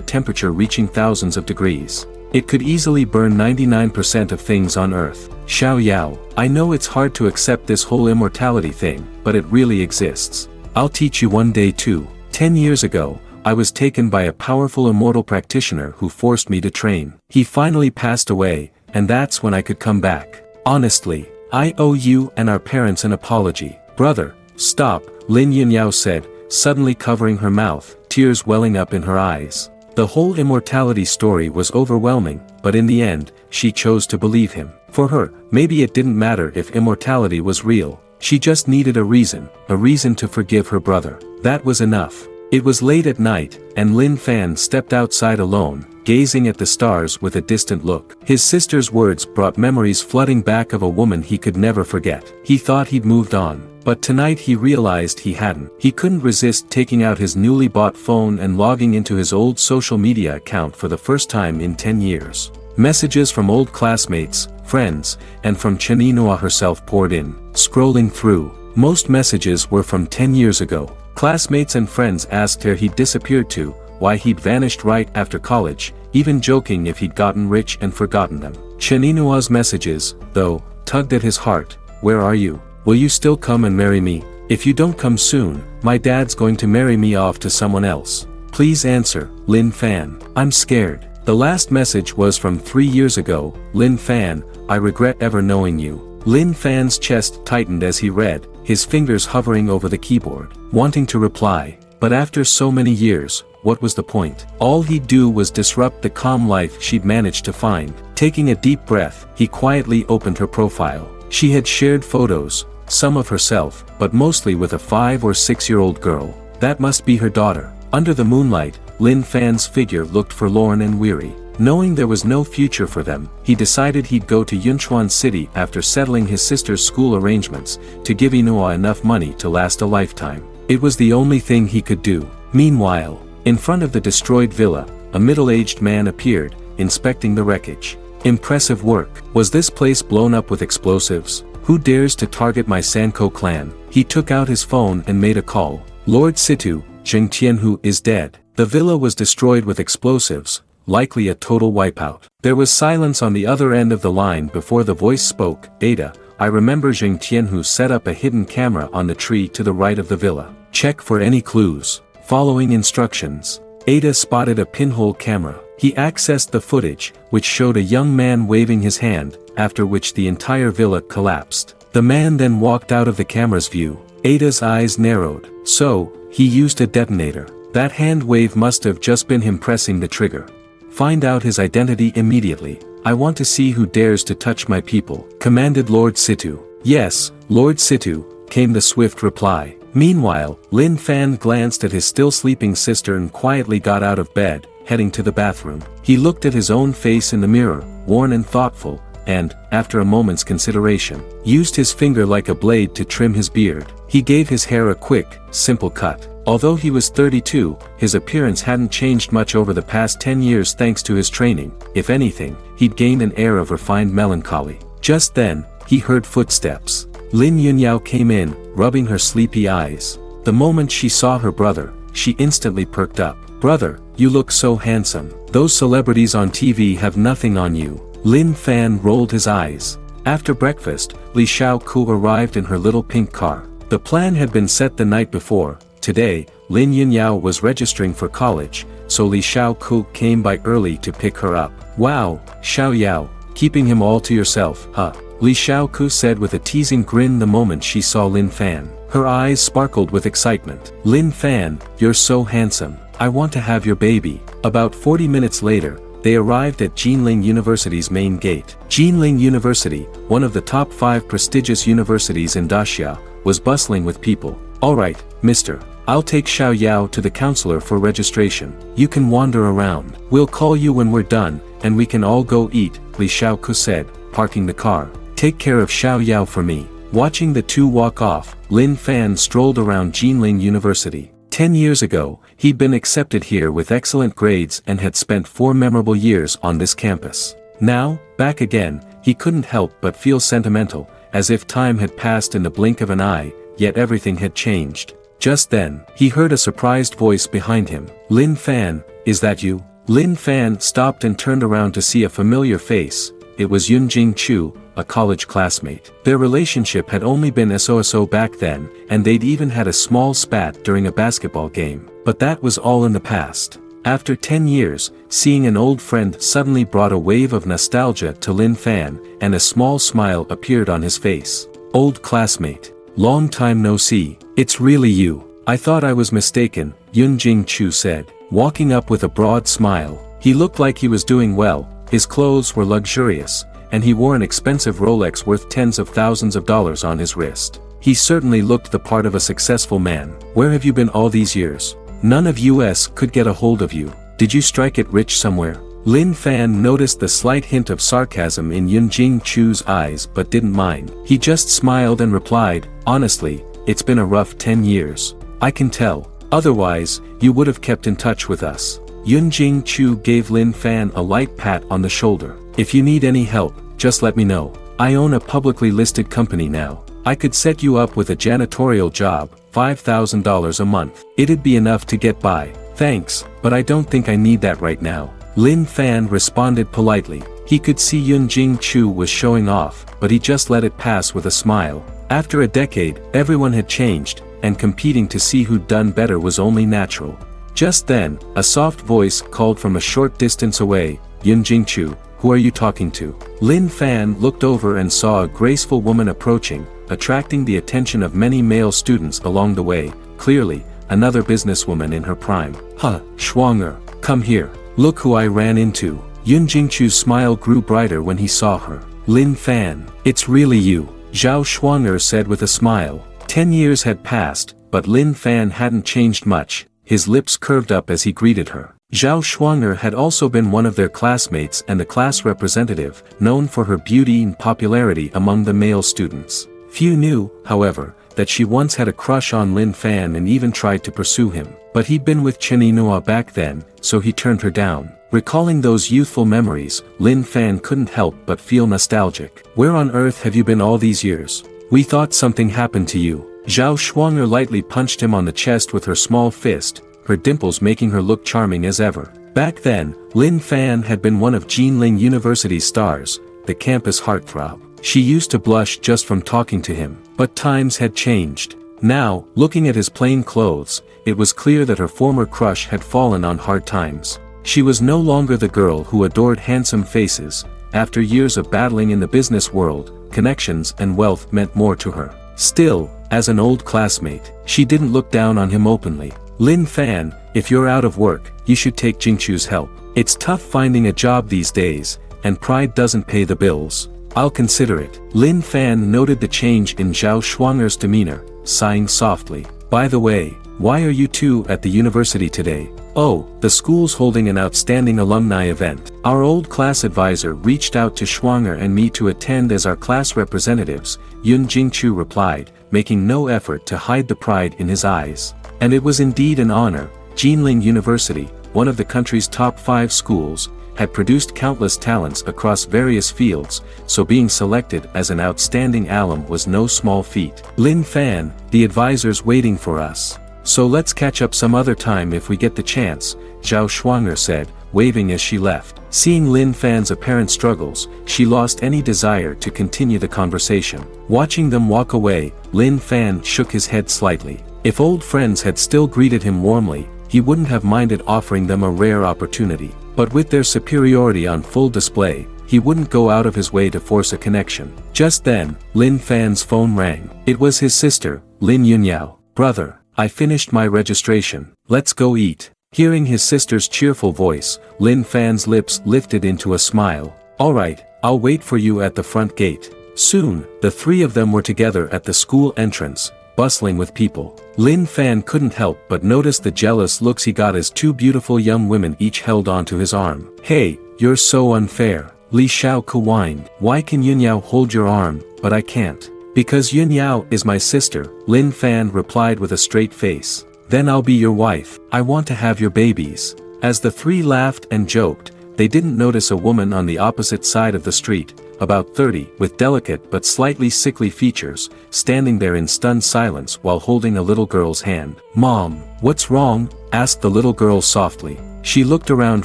temperature reaching thousands of degrees. It could easily burn 99% of things on Earth. "Xiao Yao, I know it's hard to accept this whole immortality thing, but it really exists. I'll teach you one day too. 10 years ago, I was taken by a powerful immortal practitioner who forced me to train. He finally passed away, and that's when I could come back. Honestly, I owe you and our parents an apology." "Brother, stop," Lin Yunyao said, suddenly covering her mouth, tears welling up in her eyes. The whole immortality story was overwhelming, but in the end, she chose to believe him. For her, maybe it didn't matter if immortality was real. She just needed a reason to forgive her brother. That was enough. It was late at night, and Lin Fan stepped outside alone, gazing at the stars with a distant look. His sister's words brought memories flooding back of a woman he could never forget. He thought he'd moved on, but tonight he realized he hadn't. He couldn't resist taking out his newly bought phone and logging into his old social media account for the first time in 10 years. Messages from old classmates, friends, and from Cheninua herself poured in. Scrolling through, most messages were from 10 years ago. Classmates and friends asked where he'd disappeared to, why he'd vanished right after college, even joking if he'd gotten rich and forgotten them. Cheninua's messages, though, tugged at his heart. "Where are you? Will you still come and marry me? If you don't come soon, my dad's going to marry me off to someone else. Please answer, Lin Fan. I'm scared." The last message was from 3 years ago. "Lin Fan, I regret ever knowing you." Lin Fan's chest tightened as he read, his fingers hovering over the keyboard, wanting to reply. But after so many years, what was the point? All he'd do was disrupt the calm life she'd managed to find. Taking a deep breath, he quietly opened her profile. She had shared photos, some of herself, but mostly with a 5 or 6-year-old girl. That must be her daughter. Under the moonlight, Lin Fan's figure looked forlorn and weary. Knowing there was no future for them, he decided he'd go to Yunchuan City after settling his sister's school arrangements, to give Inua enough money to last a lifetime. It was the only thing he could do. Meanwhile, in front of the destroyed villa, a middle-aged man appeared, inspecting the wreckage. "Impressive work. Was this place blown up with explosives? Who dares to target my Sanko clan?" He took out his phone and made a call. "Lord Situ, Zheng Tianhu is dead. The villa was destroyed with explosives, likely a total wipeout." There was silence on the other end of the line before the voice spoke. "Ada, I remember Zheng Tianhu set up a hidden camera on the tree to the right of the villa. Check for any clues." Following instructions, Ada spotted a pinhole camera. He accessed the footage, which showed a young man waving his hand, after which the entire villa collapsed. The man then walked out of the camera's view. Ada's eyes narrowed. So, he used a detonator. That hand wave must have just been him pressing the trigger. "Find out his identity immediately. I want to see who dares to touch my people," commanded Lord Situ. "Yes, Lord Situ," came the swift reply. Meanwhile, Lin Fan glanced at his still sleeping sister and quietly got out of bed, heading to the bathroom. He looked at his own face in the mirror, worn and thoughtful, and, after a moment's consideration, used his finger like a blade to trim his beard. He gave his hair a quick, simple cut. Although he was 32, his appearance hadn't changed much over the past 10 years thanks to his training. If anything, he'd gained an air of refined melancholy. Just then, he heard footsteps. Lin Yunyao came in, rubbing her sleepy eyes. The moment she saw her brother, she instantly perked up. "Brother, you look so handsome. Those celebrities on TV have nothing on you." Lin Fan rolled his eyes. After breakfast, Li Xiaoku arrived in her little pink car. The plan had been set the night before. Today, Lin Yunyao was registering for college, so Li Xiaoku came by early to pick her up. "Wow, Xiaoyao, keeping him all to yourself, huh?" Li Xiaoku said with a teasing grin the moment she saw Lin Fan. Her eyes sparkled with excitement. "Lin Fan, you're so handsome. I want to have your baby." About 40 minutes later, they arrived at Jinling University's main gate. Jinling University, one of the top 5 prestigious universities in Daxia, was bustling with people. "Alright, mister. I'll take Xiao Yao to the counselor for registration. You can wander around. We'll call you when we're done, and we can all go eat," Li Xiaoku said, parking the car. "Take care of Xiao Yao for me." Watching the two walk off, Lin Fan strolled around Jinling University. 10 years ago, he'd been accepted here with excellent grades and had spent 4 memorable years on this campus. Now, back again, he couldn't help but feel sentimental, as if time had passed in the blink of an eye, yet everything had changed. Just then, he heard a surprised voice behind him. "Lin Fan, is that you?" Lin Fan stopped and turned around to see a familiar face. It was Yunjing Chu, a college classmate. Their relationship had only been so back then, and they'd even had a small spat during a basketball game. But that was all in the past. After 10 years, seeing an old friend suddenly brought a wave of nostalgia to Lin Fan, and a small smile appeared on his face. "Old classmate. Long time no see. It's really you. I thought I was mistaken," Yunjing Chu said, walking up with a broad smile. He looked like he was doing well, his clothes were luxurious, and he wore an expensive Rolex worth tens of thousands of dollars on his wrist. He certainly looked the part of a successful man. "Where have you been all these years? None of us could get a hold of you. Did you strike it rich somewhere?" Lin Fan noticed the slight hint of sarcasm in Yunjing Chu's eyes but didn't mind. He just smiled and replied, "Honestly, it's been a rough 10 years. I can tell. Otherwise, you would have kept in touch with us." Yunjing Chu gave Lin Fan a light pat on the shoulder. "If you need any help, just let me know. I own a publicly listed company now. I could set you up with a janitorial job, $5,000 a month. It'd be enough to get by. Thanks, but I don't think I need that right now." Lin Fan responded politely. He could see Yunjing Chu was showing off, but he just let it pass with a smile. After a decade, everyone had changed, and competing to see who'd done better was only natural. Just then, a soft voice called from a short distance away, "Yunjing Chu, who are you talking to?" Lin Fan looked over and saw a graceful woman approaching, attracting the attention of many male students along the way. Clearly, another businesswoman in her prime. "Huh, Schwanger, come here. Look who I ran into." Yunjing Chu's smile grew brighter when he saw her. "Lin Fan, it's really you," Zhao Schwanger said with a smile. 10 years had passed, but Lin Fan hadn't changed much. His lips curved up as he greeted her. Zhao Schwanger had also been one of their classmates and the class representative, known for her beauty and popularity among the male students. Few knew, however, that she once had a crush on Lin Fan and even tried to pursue him. But he'd been with Chen Yinhua back then, so he turned her down. Recalling those youthful memories, Lin Fan couldn't help but feel nostalgic. "Where on earth have you been all these years? We thought something happened to you." Zhao Schwanger lightly punched him on the chest with her small fist, her dimples making her look charming as ever. Back then, Lin Fan had been one of Jinling University's stars, the campus heartthrob. She used to blush just from talking to him. But times had changed. Now, looking at his plain clothes, it was clear that her former crush had fallen on hard times. She was no longer the girl who adored handsome faces. After years of battling in the business world, connections and wealth meant more to her. Still, as an old classmate, she didn't look down on him openly. "Lin Fan, if you're out of work, you should take Jingchu's help. It's tough finding a job these days, and pride doesn't pay the bills. I'll consider it." Lin Fan noted the change in Zhao Schwanger's demeanor, sighing softly. "By the way, why are you two at the university today?" "Oh, the school's holding an outstanding alumni event. Our old class advisor reached out to Schwanger and me to attend as our class representatives," Yun Jingchu replied, making no effort to hide the pride in his eyes. And it was indeed an honor. Jinling University, one of the country's top 5 schools, had produced countless talents across various fields, so being selected as an outstanding alum was no small feat. Lin Fan, the advisor's waiting for us. So let's catch up some other time if we get the chance, Zhao Shuanger said, waving as she left. Seeing Lin Fan's apparent struggles, she lost any desire to continue the conversation. Watching them walk away, Lin Fan shook his head slightly. If old friends had still greeted him warmly, he wouldn't have minded offering them a rare opportunity. But with their superiority on full display, he wouldn't go out of his way to force a connection. Just then, Lin Fan's phone rang. It was his sister, Lin Yunyao. Brother, I finished my registration. Let's go eat. Hearing his sister's cheerful voice, Lin Fan's lips lifted into a smile. Alright, I'll wait for you at the front gate. Soon, the 3 of them were together at the school entrance, bustling with people. Lin Fan couldn't help but notice the jealous looks he got as 2 beautiful young women each held onto his arm. Hey, you're so unfair. Li Xiaoke whined. Why can Yunyao hold your arm, but I can't? Because Yunyao is my sister, Lin Fan replied with a straight face. Then I'll be your wife. I want to have your babies. As the 3 laughed and joked, they didn't notice a woman on the opposite side of the street, about 30, with delicate but slightly sickly features, standing there in stunned silence while holding a little girl's hand. Mom, what's wrong? Asked the little girl softly. She looked around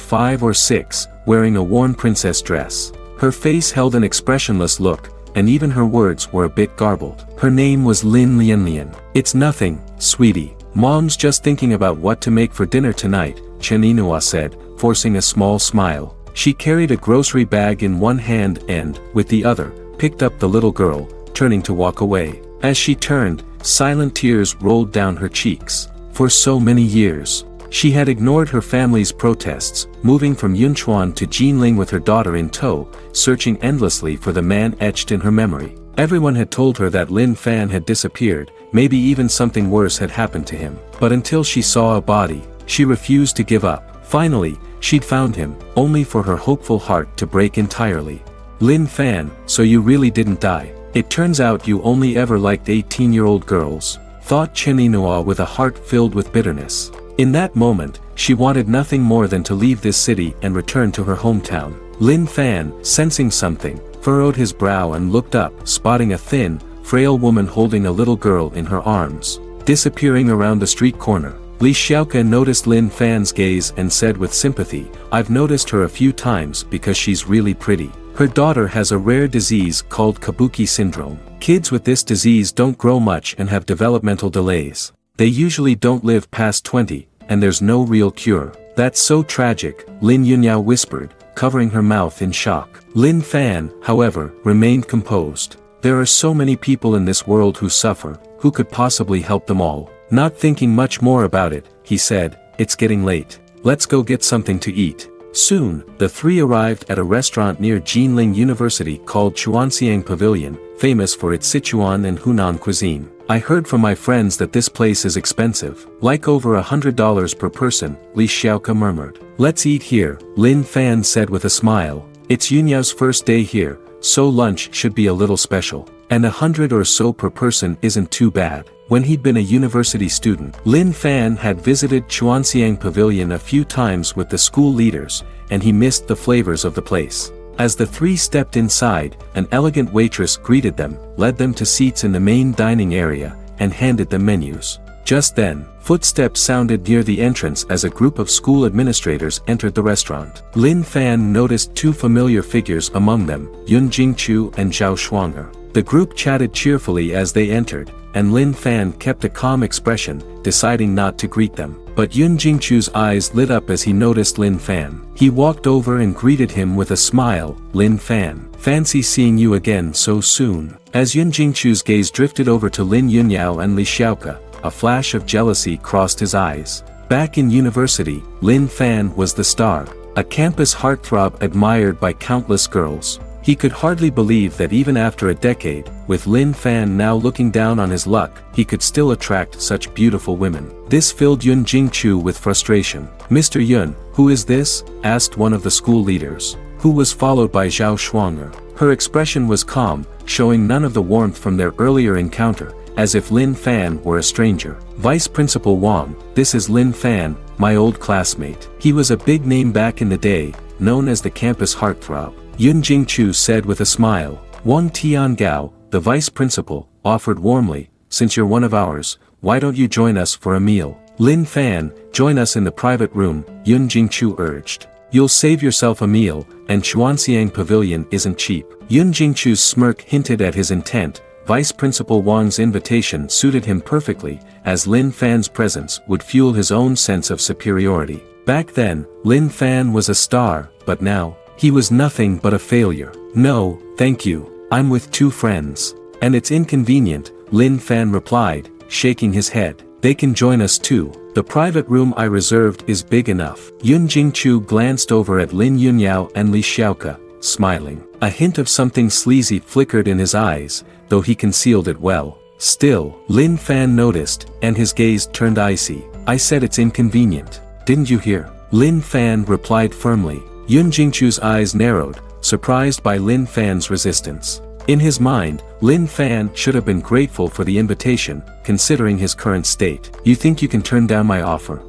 5 or 6, wearing a worn princess dress. Her face held an expressionless look, and even her words were a bit garbled. Her name was Lin Lianlian. It's nothing, sweetie. Mom's just thinking about what to make for dinner tonight, Chen Inua said, forcing a small smile. She carried a grocery bag in one hand and, with the other, picked up the little girl, turning to walk away. As she turned, silent tears rolled down her cheeks. For so many years, she had ignored her family's protests, moving from Yunchuan to Jinling with her daughter in tow, searching endlessly for the man etched in her memory. Everyone had told her that Lin Fan had disappeared, maybe even something worse had happened to him. But until she saw a body, she refused to give up. Finally, she'd found him, only for her hopeful heart to break entirely. Lin Fan, so you really didn't die. It turns out you only ever liked 18-year-old girls, thought Chen Inua with a heart filled with bitterness. In that moment, she wanted nothing more than to leave this city and return to her hometown. Lin Fan, sensing something, furrowed his brow and looked up, spotting a thin, frail woman holding a little girl in her arms, disappearing around the street corner. Li Xiaoke noticed Lin Fan's gaze and said with sympathy, I've noticed her a few times because she's really pretty. Her daughter has a rare disease called Kabuki syndrome. Kids with this disease don't grow much and have developmental delays. They usually don't live past 20, and there's no real cure. That's so tragic, Lin Yunyao whispered, covering her mouth in shock. Lin Fan, however, remained composed. There are so many people in this world who suffer, who could possibly help them all. Not thinking much more about it, he said, it's getting late. Let's go get something to eat. Soon, the 3 arrived at a restaurant near Jinling University called Chuanxiang Pavilion, famous for its Sichuan and Hunan cuisine. I heard from my friends that this place is expensive, like over $100 per person, Li Xiaoke murmured. Let's eat here, Lin Fan said with a smile. It's Yunyao's first day here, so lunch should be a little special. And $100 or so per person isn't too bad. When he'd been a university student, Lin Fan had visited Chuanxiang Pavilion a few times with the school leaders, and he missed the flavors of the place. As the 3 stepped inside, an elegant waitress greeted them, led them to seats in the main dining area, and handed them menus. Just then, footsteps sounded near the entrance as a group of school administrators entered the restaurant. Lin Fan noticed 2 familiar figures among them, Yun Jingchu and Zhao Shuanger. The group chatted cheerfully as they entered, and Lin Fan kept a calm expression, deciding not to greet them. But Yun Jingchu's eyes lit up as he noticed Lin Fan. He walked over and greeted him with a smile. Lin Fan, fancy seeing you again so soon. As Yun Jingchu's gaze drifted over to Lin Yunyao and Li Xiaoke, a flash of jealousy crossed his eyes. Back in university, Lin Fan was the star, a campus heartthrob admired by countless girls. He could hardly believe that even after a decade, with Lin Fan now looking down on his luck, he could still attract such beautiful women. This filled Yun Jingchu with frustration. Mr. Yun, who is this? Asked one of the school leaders, who was followed by Zhao Shuanger. Her expression was calm, showing none of the warmth from their earlier encounter, as if Lin Fan were a stranger. "Vice Principal Wang, this is Lin Fan, my old classmate." He was a big name back in the day, known as the campus heartthrob. Yun Jingchu said with a smile. Wang Tiangao, the vice principal, offered warmly, "Since you're one of ours, why don't you join us for a meal?" "Lin Fan, join us in the private room," Yun Jingchu urged. "You'll save yourself a meal, and Chuanxiang Pavilion isn't cheap." Yun Jingchu's smirk hinted at his intent. Vice Principal Wang's invitation suited him perfectly, as Lin Fan's presence would fuel his own sense of superiority. Back then, Lin Fan was a star, but now, he was nothing but a failure. "No, thank you, I'm with 2 friends. And it's inconvenient," Lin Fan replied, shaking his head. "They can join us too. The private room I reserved is big enough." Yun Jingchu glanced over at Lin Yunyao and Li Xiaoke, smiling. A hint of something sleazy flickered in his eyes, though he concealed it well. Still, Lin Fan noticed, and his gaze turned icy. "I said it's inconvenient. Didn't you hear?" Lin Fan replied firmly. Yun Jingchu's eyes narrowed, surprised by Lin Fan's resistance. In his mind, Lin Fan should have been grateful for the invitation, considering his current state. "You think you can turn down my offer?"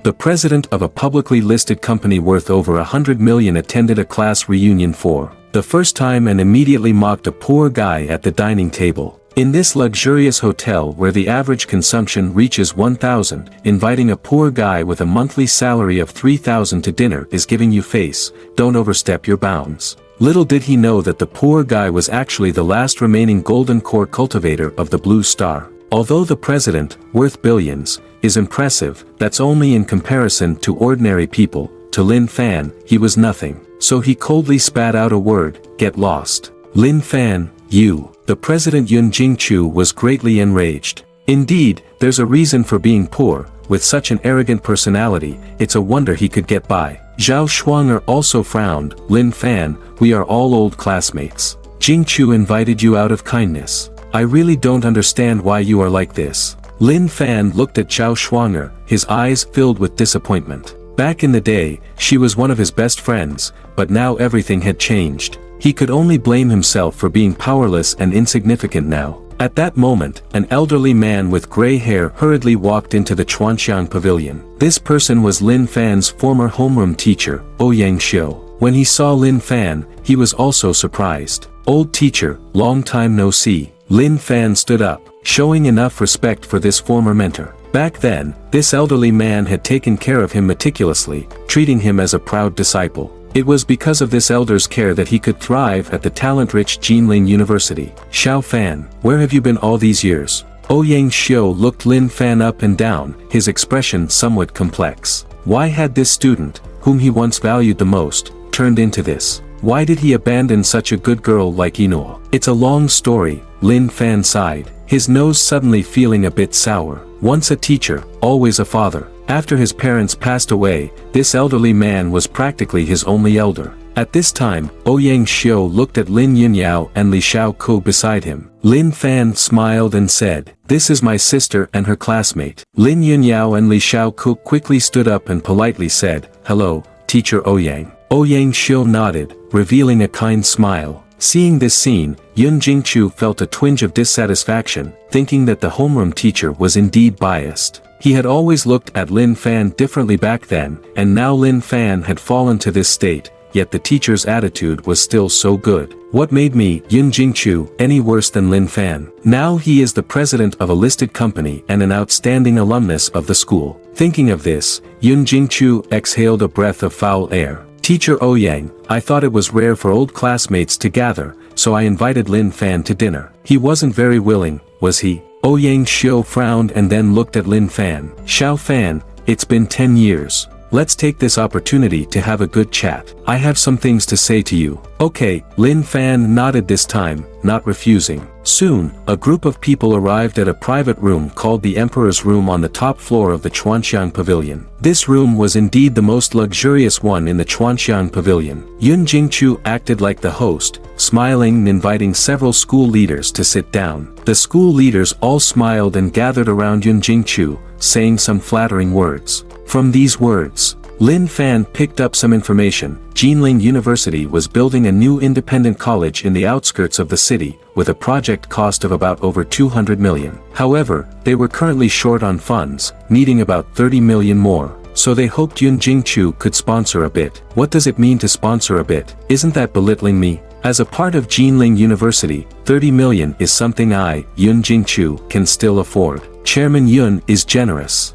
The president of a publicly listed company worth over 100 million attended a class reunion for the first time and immediately mocked a poor guy at the dining table. In this luxurious hotel where the average consumption reaches 1,000, inviting a poor guy with a monthly salary of 3,000 to dinner is giving you face, don't overstep your bounds. Little did he know that the poor guy was actually the last remaining golden core cultivator of the Blue Star. Although the president, worth billions, is impressive, that's only in comparison to ordinary people. To Lin Fan, he was nothing. So he coldly spat out a word, "Get lost." "Lin Fan, you." The president Yun Jingchu was greatly enraged. Indeed, there's a reason for being poor. With such an arrogant personality, it's a wonder he could get by. Zhao Shuanger also frowned. "Lin Fan, we are all old classmates. Jingchu invited you out of kindness. I really don't understand why you are like this." Lin Fan looked at Zhao Shuanger, his eyes filled with disappointment. Back in the day, she was one of his best friends, but now everything had changed. He could only blame himself for being powerless and insignificant now. At that moment, an elderly man with gray hair hurriedly walked into the Chuanxiang Pavilion. This person was Lin Fan's former homeroom teacher, Ouyang Xiu. When he saw Lin Fan, he was also surprised. "Old teacher, long time no see." Lin Fan stood up, showing enough respect for this former mentor. Back then, this elderly man had taken care of him meticulously, treating him as a proud disciple. It was because of this elder's care that he could thrive at the talent-rich Jinling University. "Xiao Fan, where have you been all these years?" Ouyang Xiu looked Lin Fan up and down, his expression somewhat complex. Why had this student, whom he once valued the most, turned into this? Why did he abandon such a good girl like Ino? "It's a long story," Lin Fan sighed, his nose suddenly feeling a bit sour. Once a teacher, always a father. After his parents passed away, this elderly man was practically his only elder. At this time, Ouyang Xiu looked at Lin Yunyao and Li Xiaoke beside him. Lin Fan smiled and said, "This is my sister and her classmate." Lin Yunyao and Li Xiaoke quickly stood up and politely said, "Hello, Teacher Ouyang." Ouyang Xiu nodded, revealing a kind smile. Seeing this scene, Yun Jingchu felt a twinge of dissatisfaction, thinking that the homeroom teacher was indeed biased. He had always looked at Lin Fan differently back then, and now Lin Fan had fallen to this state, yet the teacher's attitude was still so good. What made me, Yun Jingchu, any worse than Lin Fan? Now he is the president of a listed company and an outstanding alumnus of the school. Thinking of this, Yun Jingchu exhaled a breath of foul air. "Teacher Ouyang, I thought it was rare for old classmates to gather, so I invited Lin Fan to dinner." "He wasn't very willing, was he?" Ouyang Xiu frowned and then looked at Lin Fan. "Xiao Fan, it's been 10 years. Let's take this opportunity to have a good chat. I have some things to say to you." "Okay," Lin Fan nodded this time, not refusing. Soon, a group of people arrived at a private room called the Emperor's Room on the top floor of the Chuanxiang Pavilion. This room was indeed the most luxurious one in the Chuanxiang Pavilion. Yun Jingchu acted like the host, smiling and inviting several school leaders to sit down. The school leaders all smiled and gathered around Yun Jingchu, saying some flattering words. From these words, Lin Fan picked up some information. Jinling University was building a new independent college in the outskirts of the city, with a project cost of about over 200 million. However, they were currently short on funds, needing about 30 million more. So they hoped Yun Jingchu could sponsor a bit. What does it mean to sponsor a bit? Isn't that belittling me? As a part of Jinling University, 30 million is something I, Yun Jingchu, can still afford. Chairman Yun is generous.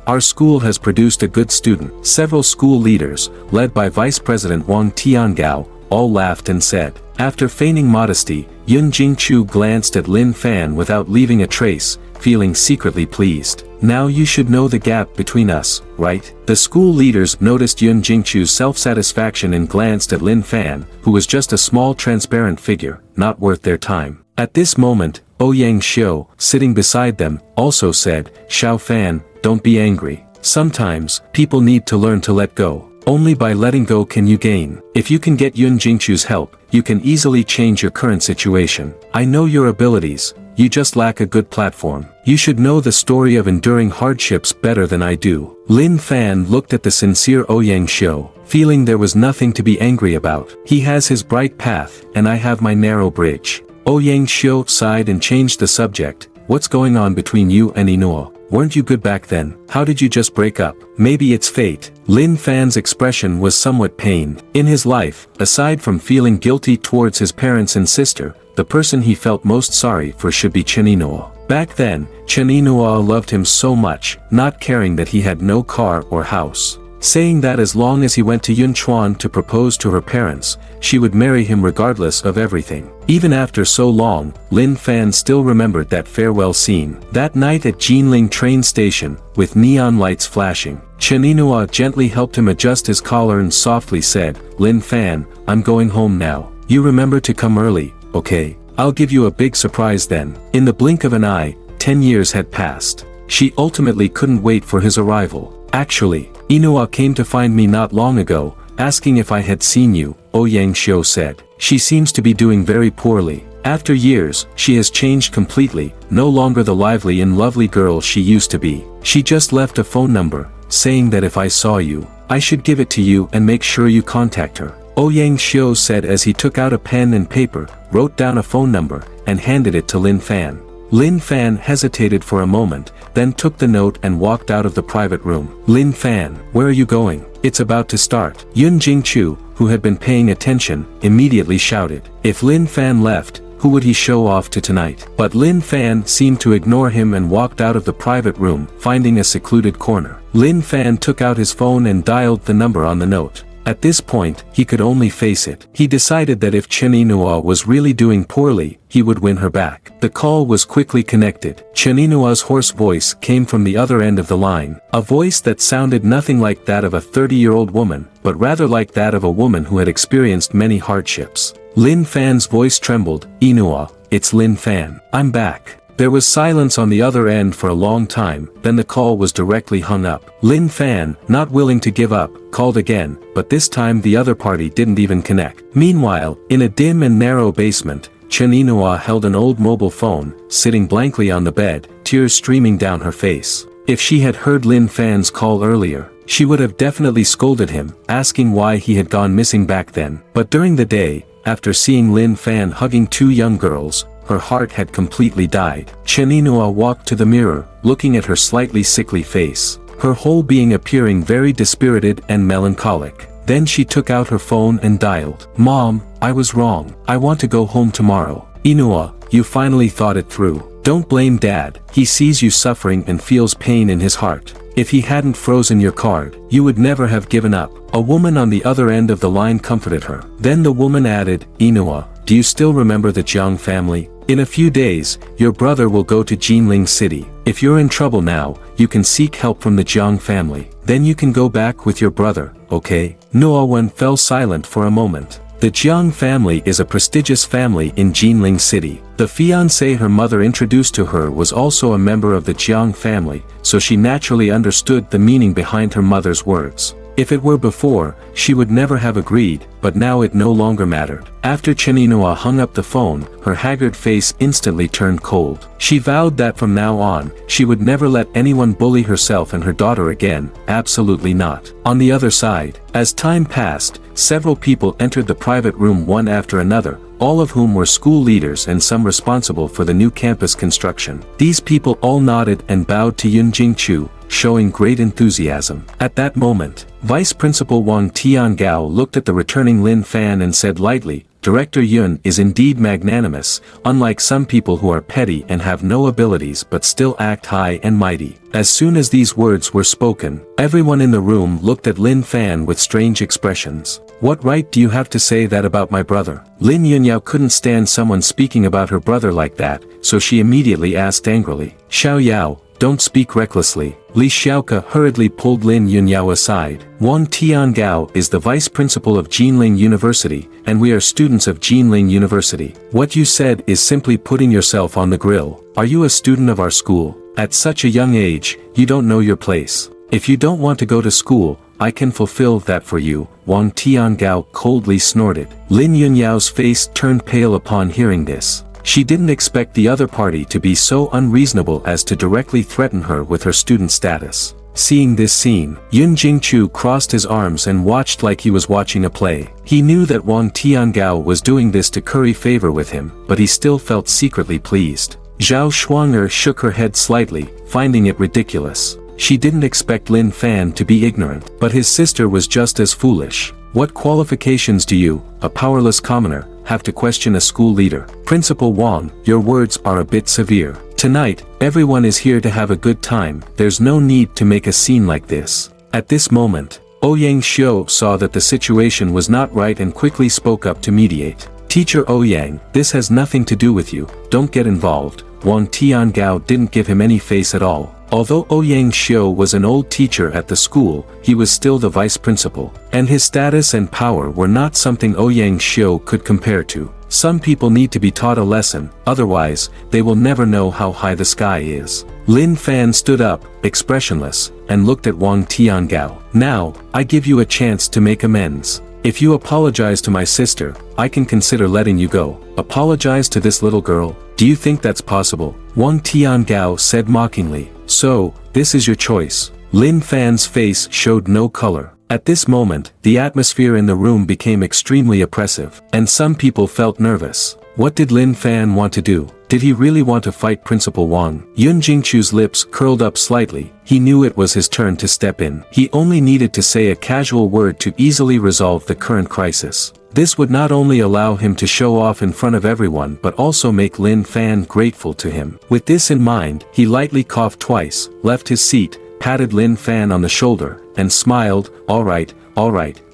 Our school has produced a good student. Several school leaders, led by Vice President Wang Tiangao, all laughed and said. After feigning modesty, Yun Jingchu glanced at Lin Fan without leaving a trace, feeling secretly pleased. Now you should know the gap between us, right? The school leaders noticed Yun Jingchu's self-satisfaction and glanced at Lin Fan, who was just a small transparent figure, not worth their time. At this moment, Ouyang Xiu, sitting beside them, also said, Xiao Fan, don't be angry. Sometimes, people need to learn to let go. Only by letting go can you gain. If you can get Yun Jingchu's help, you can easily change your current situation. I know your abilities, you just lack a good platform. You should know the story of enduring hardships better than I do. Lin Fan looked at the sincere Ouyang Xiu, feeling there was nothing to be angry about. He has his bright path, and I have my narrow bridge. Ouyang Xiu sighed and changed the subject. What's going on between you and Inoue? Weren't you good back then? How did you just break up? Maybe it's fate. Lin Fan's expression was somewhat pained. In his life, aside from feeling guilty towards his parents and sister, the person he felt most sorry for should be Chen Inoue. Back then, Chen Inoue loved him so much, not caring that he had no car or house. Saying that as long as he went to Yunchuan to propose to her parents, she would marry him regardless of everything. Even after so long, Lin Fan still remembered that farewell scene. That night at Jinling train station, with neon lights flashing, Chen Inoue gently helped him adjust his collar and softly said, Lin Fan, I'm going home now. You remember to come early, okay? I'll give you a big surprise then. In the blink of an eye, 10 years had passed. She ultimately couldn't wait for his arrival. Actually, Inoue came to find me not long ago, asking if I had seen you, Ouyang Xiu said. She seems to be doing very poorly. After years, she has changed completely, no longer the lively and lovely girl she used to be. She just left a phone number, saying that if I saw you, I should give it to you and make sure you contact her. Ouyang Xiu said as he took out a pen and paper, wrote down a phone number, and handed it to Lin Fan. Lin Fan hesitated for a moment, then took the note and walked out of the private room. Lin Fan, where are you going? It's about to start. Yun Jingchu, who had been paying attention, immediately shouted. If Lin Fan left, who would he show off to tonight? But Lin Fan seemed to ignore him and walked out of the private room, finding a secluded corner. Lin Fan took out his phone and dialed the number on the note. At this point, he could only face it. He decided that if Chen Inoue was really doing poorly, he would win her back. The call was quickly connected. Chen Inoue's hoarse voice came from the other end of the line. A voice that sounded nothing like that of a 30-year-old woman, but rather like that of a woman who had experienced many hardships. Lin Fan's voice trembled. Inoue, it's Lin Fan. I'm back. There was silence on the other end for a long time, then the call was directly hung up. Lin Fan, not willing to give up, called again, but this time the other party didn't even connect. Meanwhile, in a dim and narrow basement, Chen Inoue held an old mobile phone, sitting blankly on the bed, tears streaming down her face. If she had heard Lin Fan's call earlier, she would have definitely scolded him, asking why he had gone missing back then. But during the day, after seeing Lin Fan hugging two young girls, her heart had completely died. Chen Inoue walked to the mirror, looking at her slightly sickly face, her whole being appearing very dispirited and melancholic. Then she took out her phone and dialed. Mom, I was wrong. I want to go home tomorrow. Inoue, you finally thought it through. Don't blame Dad. He sees you suffering and feels pain in his heart. If he hadn't frozen your card, you would never have given up. A woman on the other end of the line comforted her. Then the woman added, Inoue, do you still remember the Jiang family? In a few days, your brother will go to Jinling City. If you're in trouble now, you can seek help from the Jiang family. Then you can go back with your brother, okay? Noawen fell silent for a moment. The Jiang family is a prestigious family in Jinling City. The fiancé her mother introduced to her was also a member of the Jiang family, so she naturally understood the meaning behind her mother's words. If it were before, she would never have agreed, but now it no longer mattered. After Chen Inoue hung up the phone, her haggard face instantly turned cold. She vowed that from now on, she would never let anyone bully herself and her daughter again, absolutely not. On the other side, as time passed, several people entered the private room one after another, all of whom were school leaders and some responsible for the new campus construction. These people all nodded and bowed to Yun Jingchu, showing great enthusiasm. At that moment, Vice Principal Wang Tiangao looked at the returning Lin Fan and said lightly, Director Yun is indeed magnanimous, unlike some people who are petty and have no abilities but still act high and mighty. As soon as these words were spoken, everyone in the room looked at Lin Fan with strange expressions. What right do you have to say that about my brother? Lin Yunyao couldn't stand someone speaking about her brother like that, so she immediately asked angrily. Xiao Yao, don't speak recklessly. Li Xiaoke hurriedly pulled Lin Yunyao aside. Wang Tiangao is the vice principal of Jinling University, and we are students of Jinling University. What you said is simply putting yourself on the grill. Are you a student of our school? At such a young age, you don't know your place. If you don't want to go to school, I can fulfill that for you, Wang Tiangao coldly snorted. Lin Yunyao's face turned pale upon hearing this. She didn't expect the other party to be so unreasonable as to directly threaten her with her student status. Seeing this scene, Yun Jingchu crossed his arms and watched like he was watching a play. He knew that Wang Tiangao was doing this to curry favor with him, but he still felt secretly pleased. Zhao Shuang'er shook her head slightly, finding it ridiculous. She didn't expect Lin Fan to be ignorant, but his sister was just as foolish. What qualifications do you, a powerless commoner, have to question a school leader? Principal Wang, your words are a bit severe. Tonight, everyone is here to have a good time, there's no need to make a scene like this. At this moment, Ouyang Xiu saw that the situation was not right and quickly spoke up to mediate. Teacher Ouyang, this has nothing to do with you, don't get involved. Wang Tiangao didn't give him any face at all. Although Ouyang Xiu was an old teacher at the school, he was still the vice principal, and his status and power were not something Ouyang Xiu could compare to. Some people need to be taught a lesson, otherwise, they will never know how high the sky is. Lin Fan stood up, expressionless, and looked at Wang Tiangao. Now, I give you a chance to make amends. If you apologize to my sister, I can consider letting you go. Apologize to this little girl? Do you think that's possible? Wang Tiangao said mockingly. So, this is your choice. Lin Fan's face showed no color. At this moment, the atmosphere in the room became extremely oppressive, and some people felt nervous. What did Lin Fan want to do? Did he really want to fight Principal Wang? Yun Jingchu's lips curled up slightly. He knew it was his turn to step in. He only needed to say a casual word to easily resolve the current crisis. This would not only allow him to show off in front of everyone but also make Lin Fan grateful to him. With this in mind, he lightly coughed twice, left his seat, patted Lin Fan on the shoulder, and smiled, all right,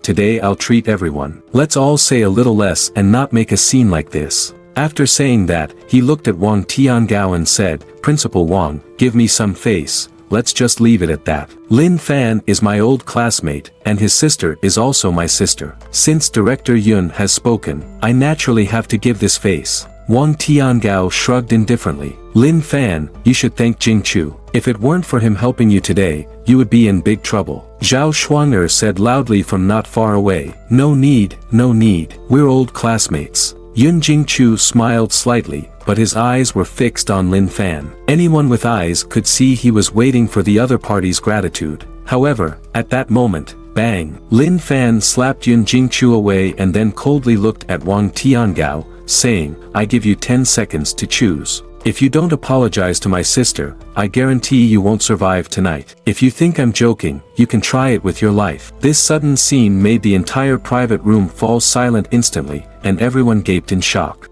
today I'll treat everyone. Let's all say a little less and not make a scene like this. After saying that, he looked at Wang Tiangao and said, Principal Wang, give me some face. Let's just leave it at that. Lin Fan is my old classmate, and his sister is also my sister. Since Director Yun has spoken, I naturally have to give this face. Wang Tiangao shrugged indifferently. Lin Fan, you should thank Jingchu. If it weren't for him helping you today, you would be in big trouble. Zhao Shuang'er said loudly from not far away. No need, we're old classmates. Yun Jingchu smiled slightly, but his eyes were fixed on Lin Fan. Anyone with eyes could see he was waiting for the other party's gratitude. However, at that moment, bang! Lin Fan slapped Yun Jingchu away and then coldly looked at Wang Tiangao, saying, I give you 10 seconds to choose. If you don't apologize to my sister, I guarantee you won't survive tonight. If you think I'm joking, you can try it with your life. This sudden scene made the entire private room fall silent instantly, and everyone gaped in shock.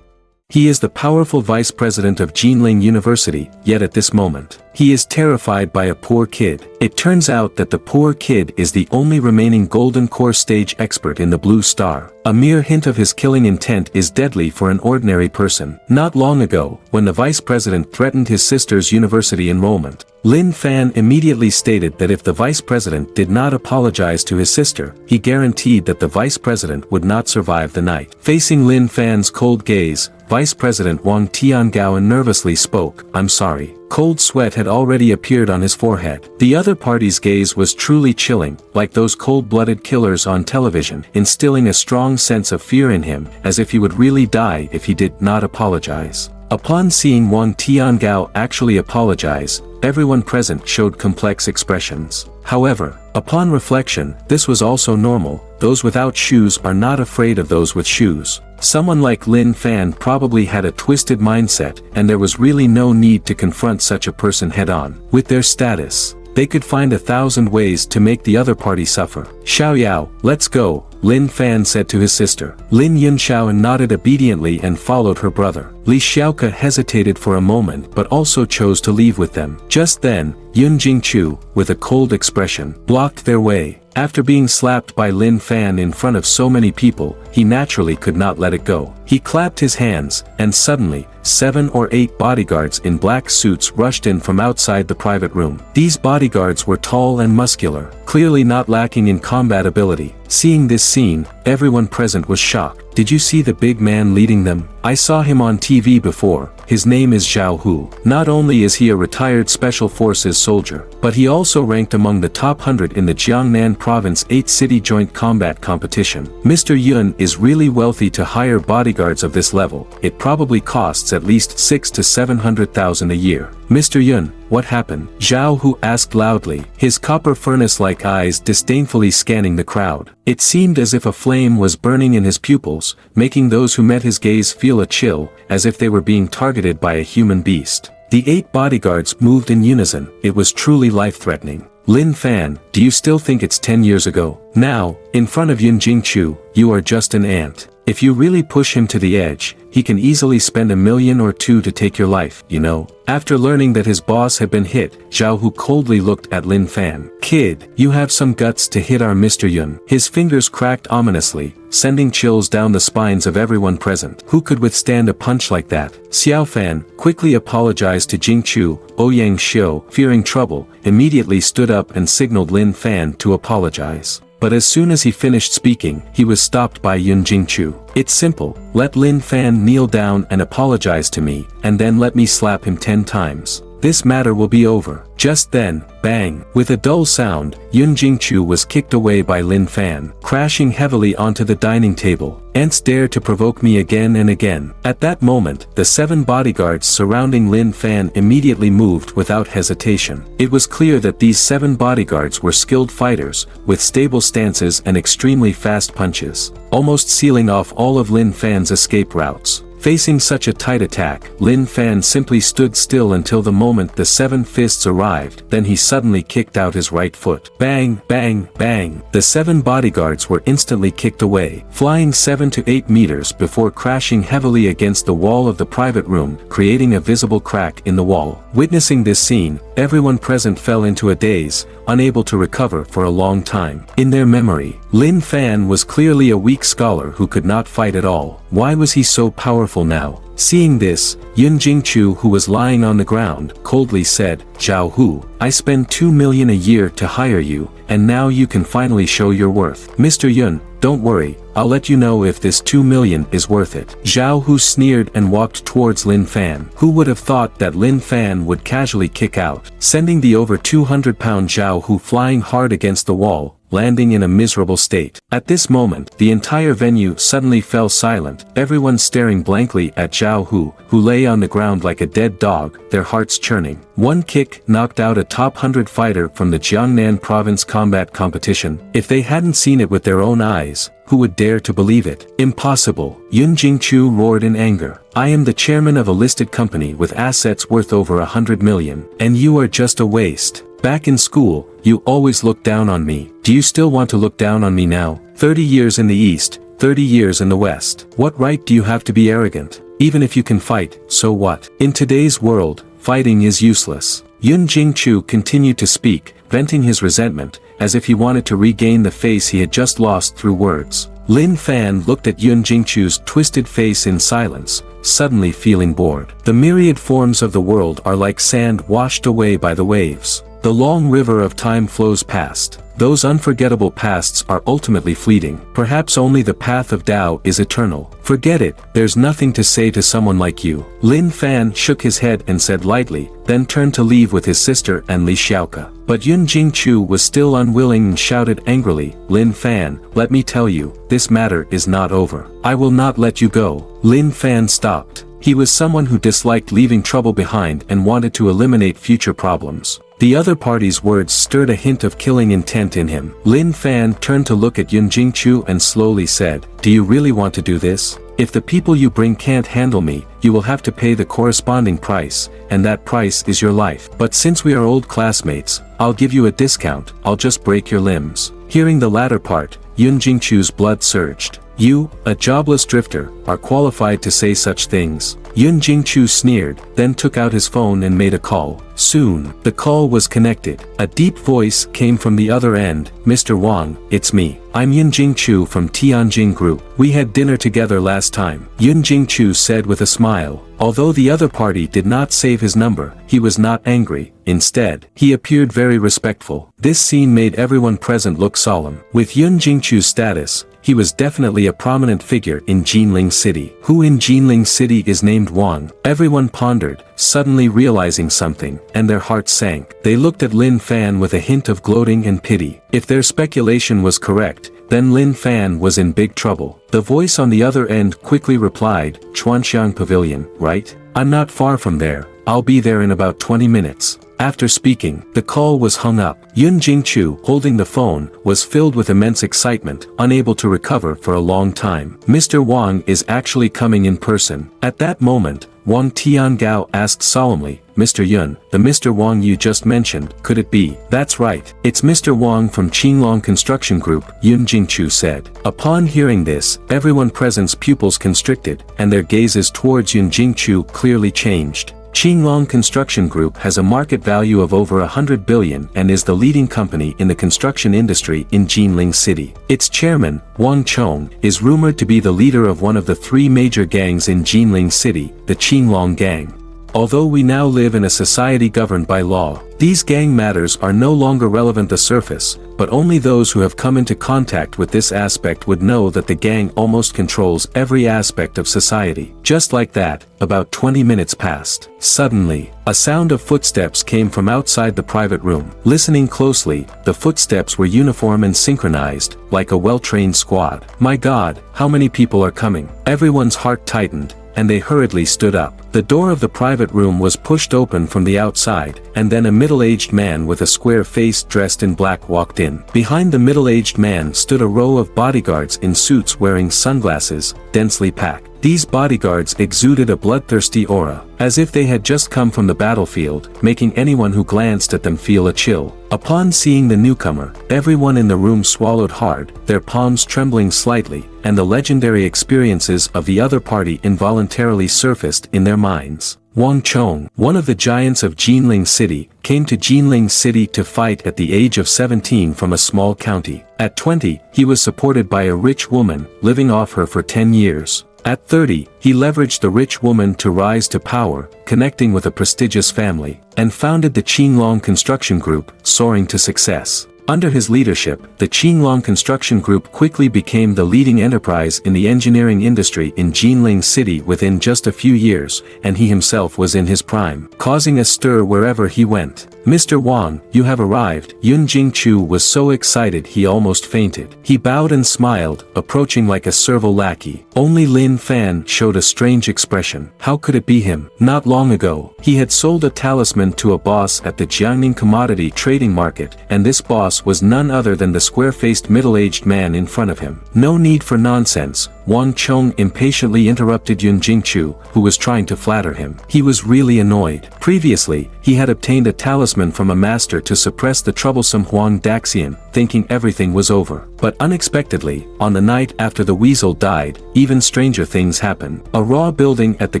He is the powerful vice president of Jinling University, yet at this moment, he is terrified by a poor kid. It turns out that the poor kid is the only remaining Golden Core stage expert in the Blue Star. A mere hint of his killing intent is deadly for an ordinary person. Not long ago, when the vice president threatened his sister's university enrollment, Lin Fan immediately stated that if the vice president did not apologize to his sister, he guaranteed that the vice president would not survive the night. Facing Lin Fan's cold gaze, Vice President Wang Tiangao nervously spoke, I'm sorry. Cold sweat had already appeared on his forehead. The other party's gaze was truly chilling, like those cold-blooded killers on television, instilling a strong sense of fear in him, as if he would really die if he did not apologize. Upon seeing Wang Tiangao actually apologize, everyone present showed complex expressions. However, Upon reflection, this was also normal. Those without shoes are not afraid of those with shoes. Someone like Lin Fan probably had a twisted mindset, and there was really no need to confront such a person head-on. With their status, they could find 1,000 ways to make the other party suffer. Xiaoyao, let's go, Lin Fan said to his sister. Lin Yunxiao nodded obediently and followed her brother. Li Xiaoka hesitated for a moment but also chose to leave with them. Just then, Yun Jingchu, with a cold expression, blocked their way. After being slapped by Lin Fan in front of so many people, he naturally could not let it go. He clapped his hands, and suddenly, 7 or 8 bodyguards in black suits rushed in from outside the private room. These bodyguards were tall and muscular, clearly not lacking in combat ability. Seeing this scene, everyone present was shocked. Did you see the big man leading them? I saw him on TV before. His name is Zhao Hu. Not only is he a retired Special Forces soldier, but he also ranked among the top 100 in the Jiangnan Province 8-city joint combat competition. Mr. Yun is really wealthy to hire bodyguards of this level. It probably costs at least 600,000 to 700,000 a year. Mr. Yun, what happened? Zhao Hu asked loudly, his copper furnace-like eyes disdainfully scanning the crowd. It seemed as if a flame was burning in his pupils, making those who met his gaze feel a chill, as if they were being targeted by a human beast. The 8 bodyguards moved in unison. It was truly life-threatening. Lin Fan, do you still think it's 10 years ago? Now, in front of Yun Jingchu, you are just an ant. If you really push him to the edge, he can easily spend $1 million or 2 to take your life, you know. After learning that his boss had been hit, Zhao Hu coldly looked at Lin Fan. Kid, you have some guts to hit our Mr. Yun. His fingers cracked ominously, sending chills down the spines of everyone present. Who could withstand a punch like that? Xiao Fan quickly apologized to Jingchu. Ouyang Xiu, fearing trouble, immediately stood up and signaled Lin Fan to apologize. But as soon as he finished speaking, he was stopped by Yun Jingchu. It's simple, let Lin Fan kneel down and apologize to me, and then let me slap him 10 times. This matter will be over. Just then, bang! With a dull sound, Yun Jingchu was kicked away by Lin Fan, crashing heavily onto the dining table. Ants dare to provoke me again and again. At that moment, the 7 bodyguards surrounding Lin Fan immediately moved without hesitation. It was clear that these 7 bodyguards were skilled fighters, with stable stances and extremely fast punches, almost sealing off all of Lin Fan's escape routes. Facing such a tight attack, Lin Fan simply stood still until the moment the 7 fists arrived, then he suddenly kicked out his right foot. Bang, bang, bang. The 7 bodyguards were instantly kicked away, flying 7 to 8 meters before crashing heavily against the wall of the private room, creating a visible crack in the wall. Witnessing this scene, everyone present fell into a daze, unable to recover for a long time. In their memory, Lin Fan was clearly a weak scholar who could not fight at all. Why was he so powerful now? Seeing this, Yun Jingchu, who was lying on the ground, coldly said, Zhao Hu, I spend 2 million a year to hire you, and now you can finally show your worth. Mr. Yun, don't worry, I'll let you know if this 2 million is worth it. Zhao Hu sneered and walked towards Lin Fan. Who would have thought that Lin Fan would casually kick out, sending the over 200-pound Zhao Hu flying hard against the wall, landing in a miserable state. At this moment, the entire venue suddenly fell silent, everyone staring blankly at Zhao Hu, who lay on the ground like a dead dog, their hearts churning. One kick knocked out a top 100 fighter from the Jiangnan Province combat competition. If they hadn't seen it with their own eyes, who would dare to believe it? Impossible. Yun Jingchu roared in anger. I am the chairman of a listed company with assets worth over 100 million, and you are just a waste. Back in school, you always looked down on me. Do you still want to look down on me now? 30 years in the East, 30 years in the West. What right do you have to be arrogant? Even if you can fight, so what? In today's world, fighting is useless. Yun Jingchu continued to speak, venting his resentment, as if he wanted to regain the face he had just lost through words. Lin Fan looked at Yun Jingchu's twisted face in silence, suddenly feeling bored. The myriad forms of the world are like sand washed away by the waves. The long river of time flows past. Those unforgettable pasts are ultimately fleeting. Perhaps only the path of Tao is eternal. Forget it, there's nothing to say to someone like you. Lin Fan shook his head and said lightly, then turned to leave with his sister and Li Xiaoka. But Yun Jingchu was still unwilling and shouted angrily, Lin Fan, let me tell you, this matter is not over. I will not let you go. Lin Fan stopped. He was someone who disliked leaving trouble behind and wanted to eliminate future problems. The other party's words stirred a hint of killing intent in him. Lin Fan turned to look at Yun Jingchu and slowly said, "Do you really want to do this? If the people you bring can't handle me, you will have to pay the corresponding price, and that price is your life. But since we are old classmates, I'll give you a discount, I'll just break your limbs." Hearing the latter part, Yun Jingchu's blood surged. "You, a jobless drifter, are qualified to say such things." Yun Jingchu sneered, then took out his phone and made a call. Soon, the call was connected. A deep voice came from the other end. "Mr. Wang, it's me. I'm Yun Jingchu from Tianjin Group. We had dinner together last time," Yun Jingchu said with a smile. Although the other party did not save his number, he was not angry. Instead, he appeared very respectful. This scene made everyone present look solemn. With Yun Jingchu's status, he was definitely a prominent figure in Jinling City. Who in Jinling City is named Wang? Everyone pondered, suddenly realizing something, and their hearts sank. They looked at Lin Fan with a hint of gloating and pity. If their speculation was correct, then Lin Fan was in big trouble. The voice on the other end quickly replied, "Chuanxiang Pavilion, right? I'm not far from there. I'll be there in about 20 minutes. After speaking, the call was hung up. Yun Jingchu, holding the phone, was filled with immense excitement, unable to recover for a long time. Mr. Wang is actually coming in person. At that moment, Wang Tiangao asked solemnly, "Mr. Yun, the Mr. Wang you just mentioned, could it be?" "That's right. It's Mr. Wang from Qinglong Construction Group," Yun Jingchu said. Upon hearing this, everyone present's pupils constricted, and their gazes towards Yun Jingchu clearly changed. Qinglong Construction Group has a market value of over 100 billion and is the leading company in the construction industry in Jinling City. Its chairman, Wang Chong, is rumored to be the leader of one of the 3 major gangs in Jinling City, the Qinglong Gang. Although we now live in a society governed by law, these gang matters are no longer relevant to the surface, but only those who have come into contact with this aspect would know that the gang almost controls every aspect of society. Just like that, about 20 minutes passed. Suddenly, a sound of footsteps came from outside the private room. Listening closely, the footsteps were uniform and synchronized, like a well-trained squad. "My God, how many people are coming?" Everyone's heart tightened, and they hurriedly stood up. The door of the private room was pushed open from the outside, and then a middle-aged man with a square face dressed in black walked in. Behind the middle-aged man stood a row of bodyguards in suits wearing sunglasses, densely packed. These bodyguards exuded a bloodthirsty aura, as if they had just come from the battlefield, making anyone who glanced at them feel a chill. Upon seeing the newcomer, everyone in the room swallowed hard, their palms trembling slightly, and the legendary experiences of the other party involuntarily surfaced in their minds. Wang Chong, one of the giants of Jinling City, came to Jinling City to fight at the age of 17 from a small county. At 20, he was supported by a rich woman, living off her for 10 years. At 30, he leveraged the rich woman to rise to power, connecting with a prestigious family, and founded the Qinglong Construction Group, soaring to success. Under his leadership, the Qinglong Construction Group quickly became the leading enterprise in the engineering industry in Jinling City within just a few years, and he himself was in his prime, causing a stir wherever he went. "Mr. Wang, you have arrived." Yun Jingchu was so excited he almost fainted. He bowed and smiled, approaching like a servile lackey. Only Lin Fan showed a strange expression. How could it be him? Not long ago, he had sold a talisman to a boss at the Jiangning commodity trading market, and this boss was none other than the square-faced middle-aged man in front of him. "No need for nonsense," Wang Chong impatiently interrupted Yun Jingchu, who was trying to flatter him. He was really annoyed. Previously, he had obtained a talisman from a master to suppress the troublesome Huang Daxian, thinking everything was over. But unexpectedly, on the night after the weasel died, even stranger things happened. A raw building at the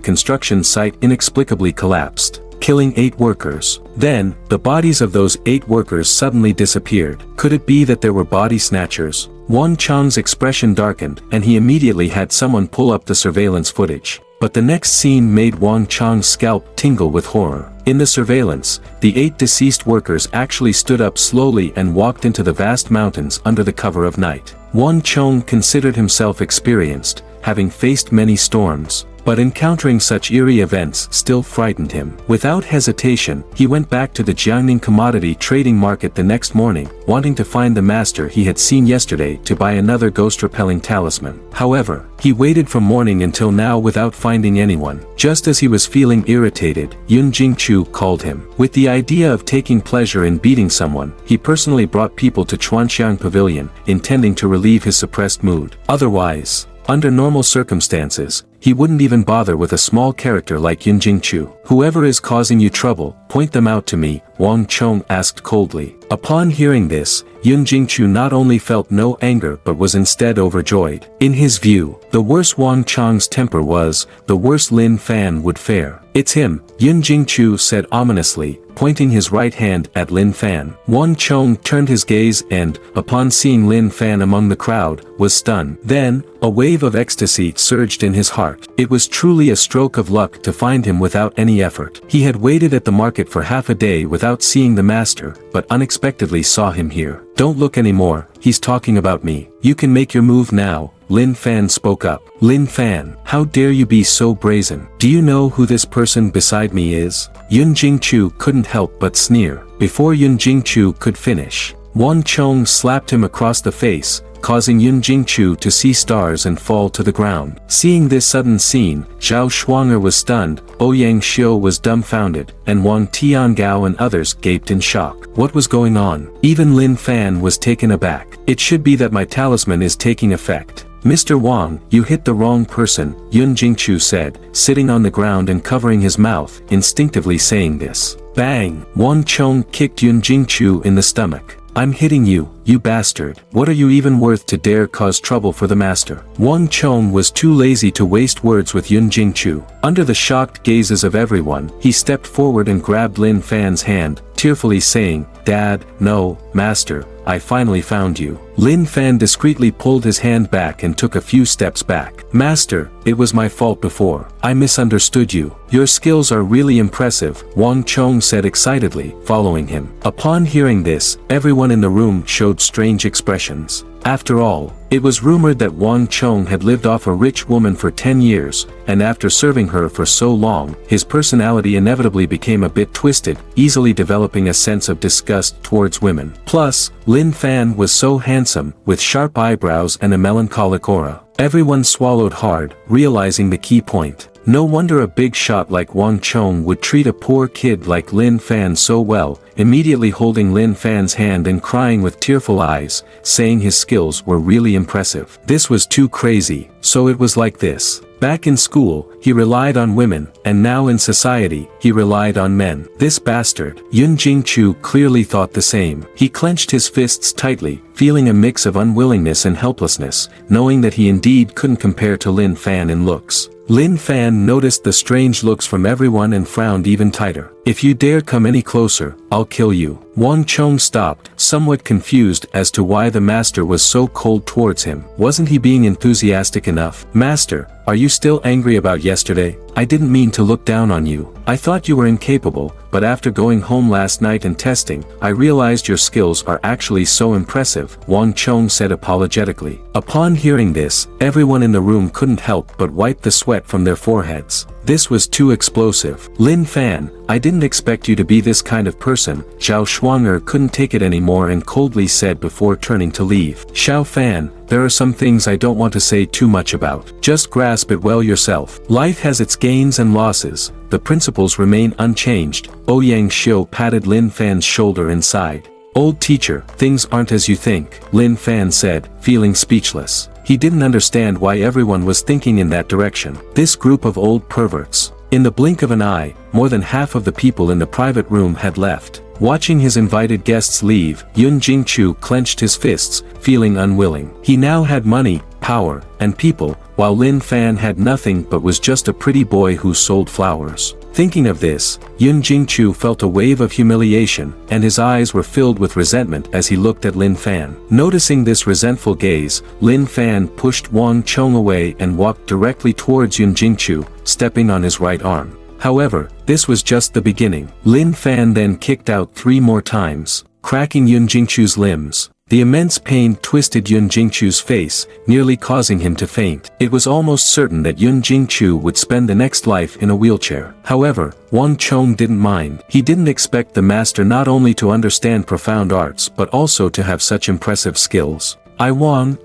construction site inexplicably collapsed, killing 8 workers. Then, the bodies of those 8 workers suddenly disappeared. Could it be that there were body snatchers? Wang Chong's expression darkened, and he immediately had someone pull up the surveillance footage. But the next scene made Wang Chong's scalp tingle with horror. In the surveillance, the 8 deceased workers actually stood up slowly and walked into the vast mountains under the cover of night. Wang Chong considered himself experienced, having faced many storms. but encountering such eerie events still frightened him. Without hesitation, he went back to the Jiangning commodity trading market the next morning, wanting to find the master he had seen yesterday to buy another ghost-repelling talisman. However, he waited from morning until now without finding anyone. Just as he was feeling irritated, Yun Jingchu called him. With the idea of taking pleasure in beating someone, he personally brought people to Chuanxiang Pavilion, intending to relieve his suppressed mood. Otherwise, under normal circumstances, he wouldn't even bother with a small character like Yun Jingchu. "Whoever is causing you trouble, point them out to me," Wang Chong asked coldly. Upon hearing this, Yun Jingchu not only felt no anger but was instead overjoyed. In his view, the worse Wang Chong's temper was, the worse Lin Fan would fare. "It's him," Yun Jingchu said ominously, pointing his right hand at Lin Fan. Wang Chong turned his gaze and, upon seeing Lin Fan among the crowd, was stunned. Then, a wave of ecstasy surged in his heart. It was truly a stroke of luck to find him without any effort. He had waited at the market for half a day without seeing the master, but unexpectedly saw him here. "Don't look anymore, he's talking about me. You can make your move now," Lin Fan spoke up. "Lin Fan, how dare you be so brazen? Do you know who this person beside me is?" Yun Jingchu couldn't help but sneer. Before Yun Jingchu could finish, Wang Chong slapped him across the face, causing Yun Jingchu to see stars and fall to the ground. Seeing this sudden scene, Zhao Shuanger was stunned, Ouyang Xiu was dumbfounded, and Wang Tiangao and others gaped in shock. What was going on? Even Lin Fan was taken aback. "It should be that my talisman is taking effect. Mr. Wang, you hit the wrong person," Yun Jingchu said, sitting on the ground and covering his mouth, instinctively saying this. Bang! Wang Chong kicked Yun Jingchu in the stomach. "I'm hitting you, you bastard. What are you even worth to dare cause trouble for the master?" Wang Chong was too lazy to waste words with Yun Jingchu. Under the shocked gazes of everyone, he stepped forward and grabbed Lin Fan's hand, tearfully saying, "Dad, no, master, I finally found you." Lin Fan discreetly pulled his hand back and took a few steps back. "Master, it was my fault before. I misunderstood you. Your skills are really impressive," Wang Chong said excitedly, following him. Upon hearing this, everyone in the room showed strange expressions. After all, it was rumored that Wang Chong had lived off a rich woman for 10 years, and after serving her for so long, his personality inevitably became a bit twisted, easily developing a sense of disgust towards women. Plus, Lin Fan was so handsome, with sharp eyebrows and a melancholic aura. Everyone swallowed hard, realizing the key point. No wonder a big shot like Wang Chong would treat a poor kid like Lin Fan so well, immediately holding Lin Fan's hand and crying with tearful eyes, saying his skills were really impressive. This was too crazy, so it was like this. Back in school, he relied on women, and now in society, he relied on men. This bastard. Yun Jingchu clearly thought the same. He clenched his fists tightly, feeling a mix of unwillingness and helplessness, knowing that he indeed couldn't compare to Lin Fan in looks. Lin Fan noticed the strange looks from everyone and frowned even tighter. "If you dare come any closer, I'll kill you." Wang Chong stopped, somewhat confused as to why the master was so cold towards him. Wasn't he being enthusiastic enough? "Master, are you still angry about yesterday? I didn't mean to look down on you. I thought you were incapable, but after going home last night and testing, I realized your skills are actually so impressive," Wang Chong said apologetically. Upon hearing this, everyone in the room couldn't help but wipe the sweat from their foreheads. This was too explosive. "Lin Fan, I didn't expect you to be this kind of person," Zhao Shuanger couldn't take it anymore and coldly said before turning to leave. "Xiao Fan, there are some things I don't want to say too much about. Just grasp it well yourself. Life has its gains and losses, the principles remain unchanged." Ouyang Xiu patted Lin Fan's shoulder and sighed. "Old teacher, things aren't as you think," Lin Fan said, feeling speechless. He didn't understand why everyone was thinking in that direction. This group of old perverts. In the blink of an eye, more than half of the people in the private room had left. Watching his invited guests leave, Yun Jingchu clenched his fists, feeling unwilling. He now had money, power, and people, while Lin Fan had nothing but was just a pretty boy who sold flowers. Thinking of this, Yun Jingchu felt a wave of humiliation, and his eyes were filled with resentment as he looked at Lin Fan. Noticing this resentful gaze, Lin Fan pushed Wang Chong away and walked directly towards Yun Jingchu, stepping on his right arm. However, this was just the beginning. Lin Fan then kicked out 3 more times, cracking Yun Jingchu's limbs. The immense pain twisted Yun Jingchu's face, nearly causing him to faint. It was almost certain that Yun Jingchu would spend the next life in a wheelchair. However, Wang Chong didn't mind. He didn't expect the master not only to understand profound arts but also to have such impressive skills. "I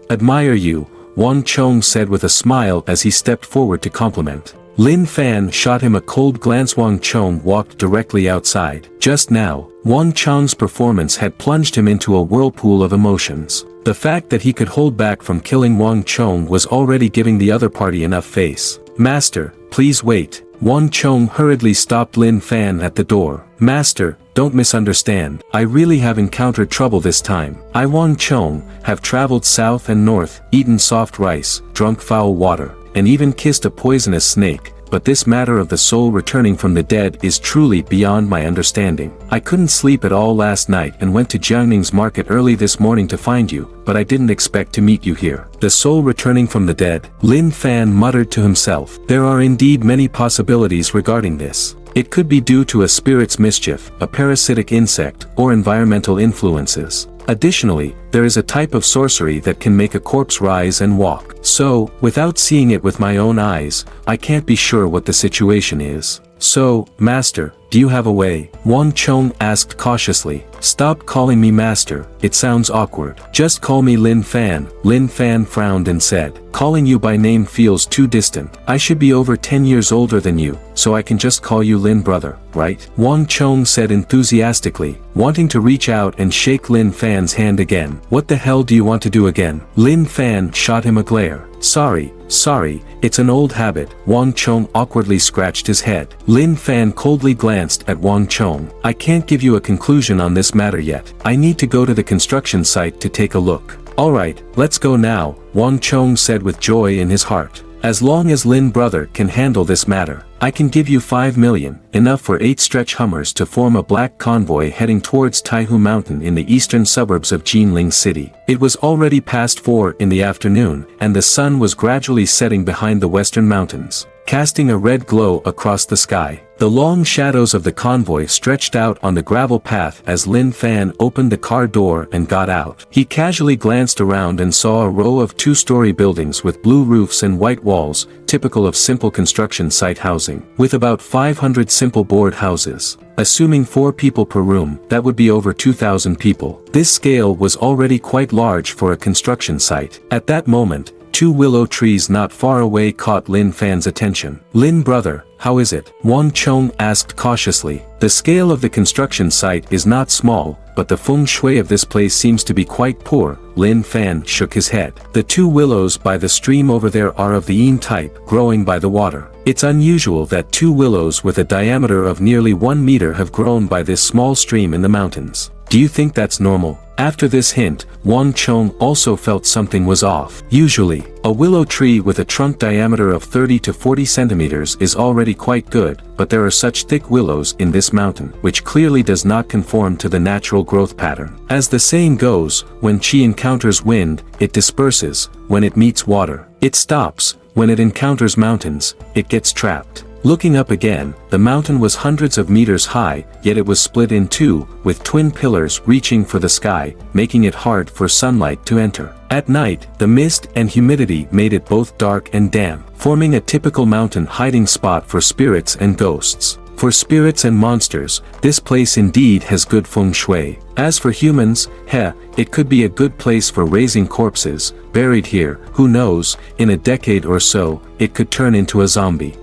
admire you," Wang Chong said with a smile as he stepped forward to compliment. Lin Fan shot him a cold glance. Wang Chong walked directly outside. Just now, Wang Chong's performance had plunged him into a whirlpool of emotions. The fact that he could hold back from killing Wang Chong was already giving the other party enough face. "Master, please wait." Wang Chong hurriedly stopped Lin Fan at the door. "Master, don't misunderstand. I really have encountered trouble this time. I, Wang Chong, have traveled south and north, eaten soft rice, drunk foul water, and even kissed a poisonous snake, but this matter of the soul returning from the dead is truly beyond my understanding. I couldn't sleep at all last night and went to Jiangning's market early this morning to find you, but I didn't expect to meet you here." The soul returning from the dead, Lin Fan muttered to himself. There are indeed many possibilities regarding this. It could be due to a spirit's mischief, a parasitic insect, or environmental influences. Additionally, there is a type of sorcery that can make a corpse rise and walk. So, without seeing it with my own eyes, I can't be sure what the situation is. "So, Master, do you have a way?" Wang Chong asked cautiously. "Stop calling me Master, it sounds awkward. Just call me Lin Fan." Lin Fan frowned and said, "Calling you by name feels too distant. I should be over 10 years older than you, so I can just call you Lin brother, right?" Wang Chong said enthusiastically, wanting to reach out and shake Lin Fan's hand again. "What the hell do you want to do again?" Lin Fan shot him a glare. Sorry, it's an old habit." Wang Chong awkwardly scratched his head. Lin Fan coldly glanced at Wang Chong. "I can't give you a conclusion on this matter yet. I need to go to the construction site to take a look." "Alright, let's go now," Wang Chong said with joy in his heart. "As long as Lin brother can handle this matter, I can give you 5 million, enough for 8 stretch Hummers to form a black convoy heading towards Taihu Mountain in the eastern suburbs of Jinling City." It was already past 4 in the afternoon, and the sun was gradually setting behind the western mountains, casting a red glow across the sky. The long shadows of the convoy stretched out on the gravel path as Lin Fan opened the car door and got out. He casually glanced around and saw a row of 2-story buildings with blue roofs and white walls, typical of simple construction site housing, with about 500 simple board houses. Assuming 4 people per room, that would be over 2,000 people. This scale was already quite large for a construction site. At that moment, 2 willow trees not far away caught Lin Fan's attention. "Lin brother, how is it?" Wang Chong asked cautiously. "The scale of the construction site is not small, but the feng shui of this place seems to be quite poor." Lin Fan shook his head. "The 2 willows by the stream over there are of the Yin type, growing by the water. It's unusual that 2 willows with a diameter of nearly 1 meter have grown by this small stream in the mountains. Do you think that's normal?" After this hint, Wang Chong also felt something was off. Usually, a willow tree with a trunk diameter of 30 to 40 centimeters is already quite good, but there are such thick willows in this mountain, which clearly does not conform to the natural growth pattern. As the saying goes, when qi encounters wind, it disperses; when it meets water, it stops; when it encounters mountains, it gets trapped. Looking up again, the mountain was hundreds of meters high, yet it was split in 2, with twin pillars reaching for the sky, making it hard for sunlight to enter. At night, the mist and humidity made it both dark and damp, forming a typical mountain hiding spot for spirits and ghosts. For spirits and monsters, this place indeed has good feng shui. As for humans, it could be a good place for raising corpses, buried here. Who knows, in a decade or so, it could turn into a zombie.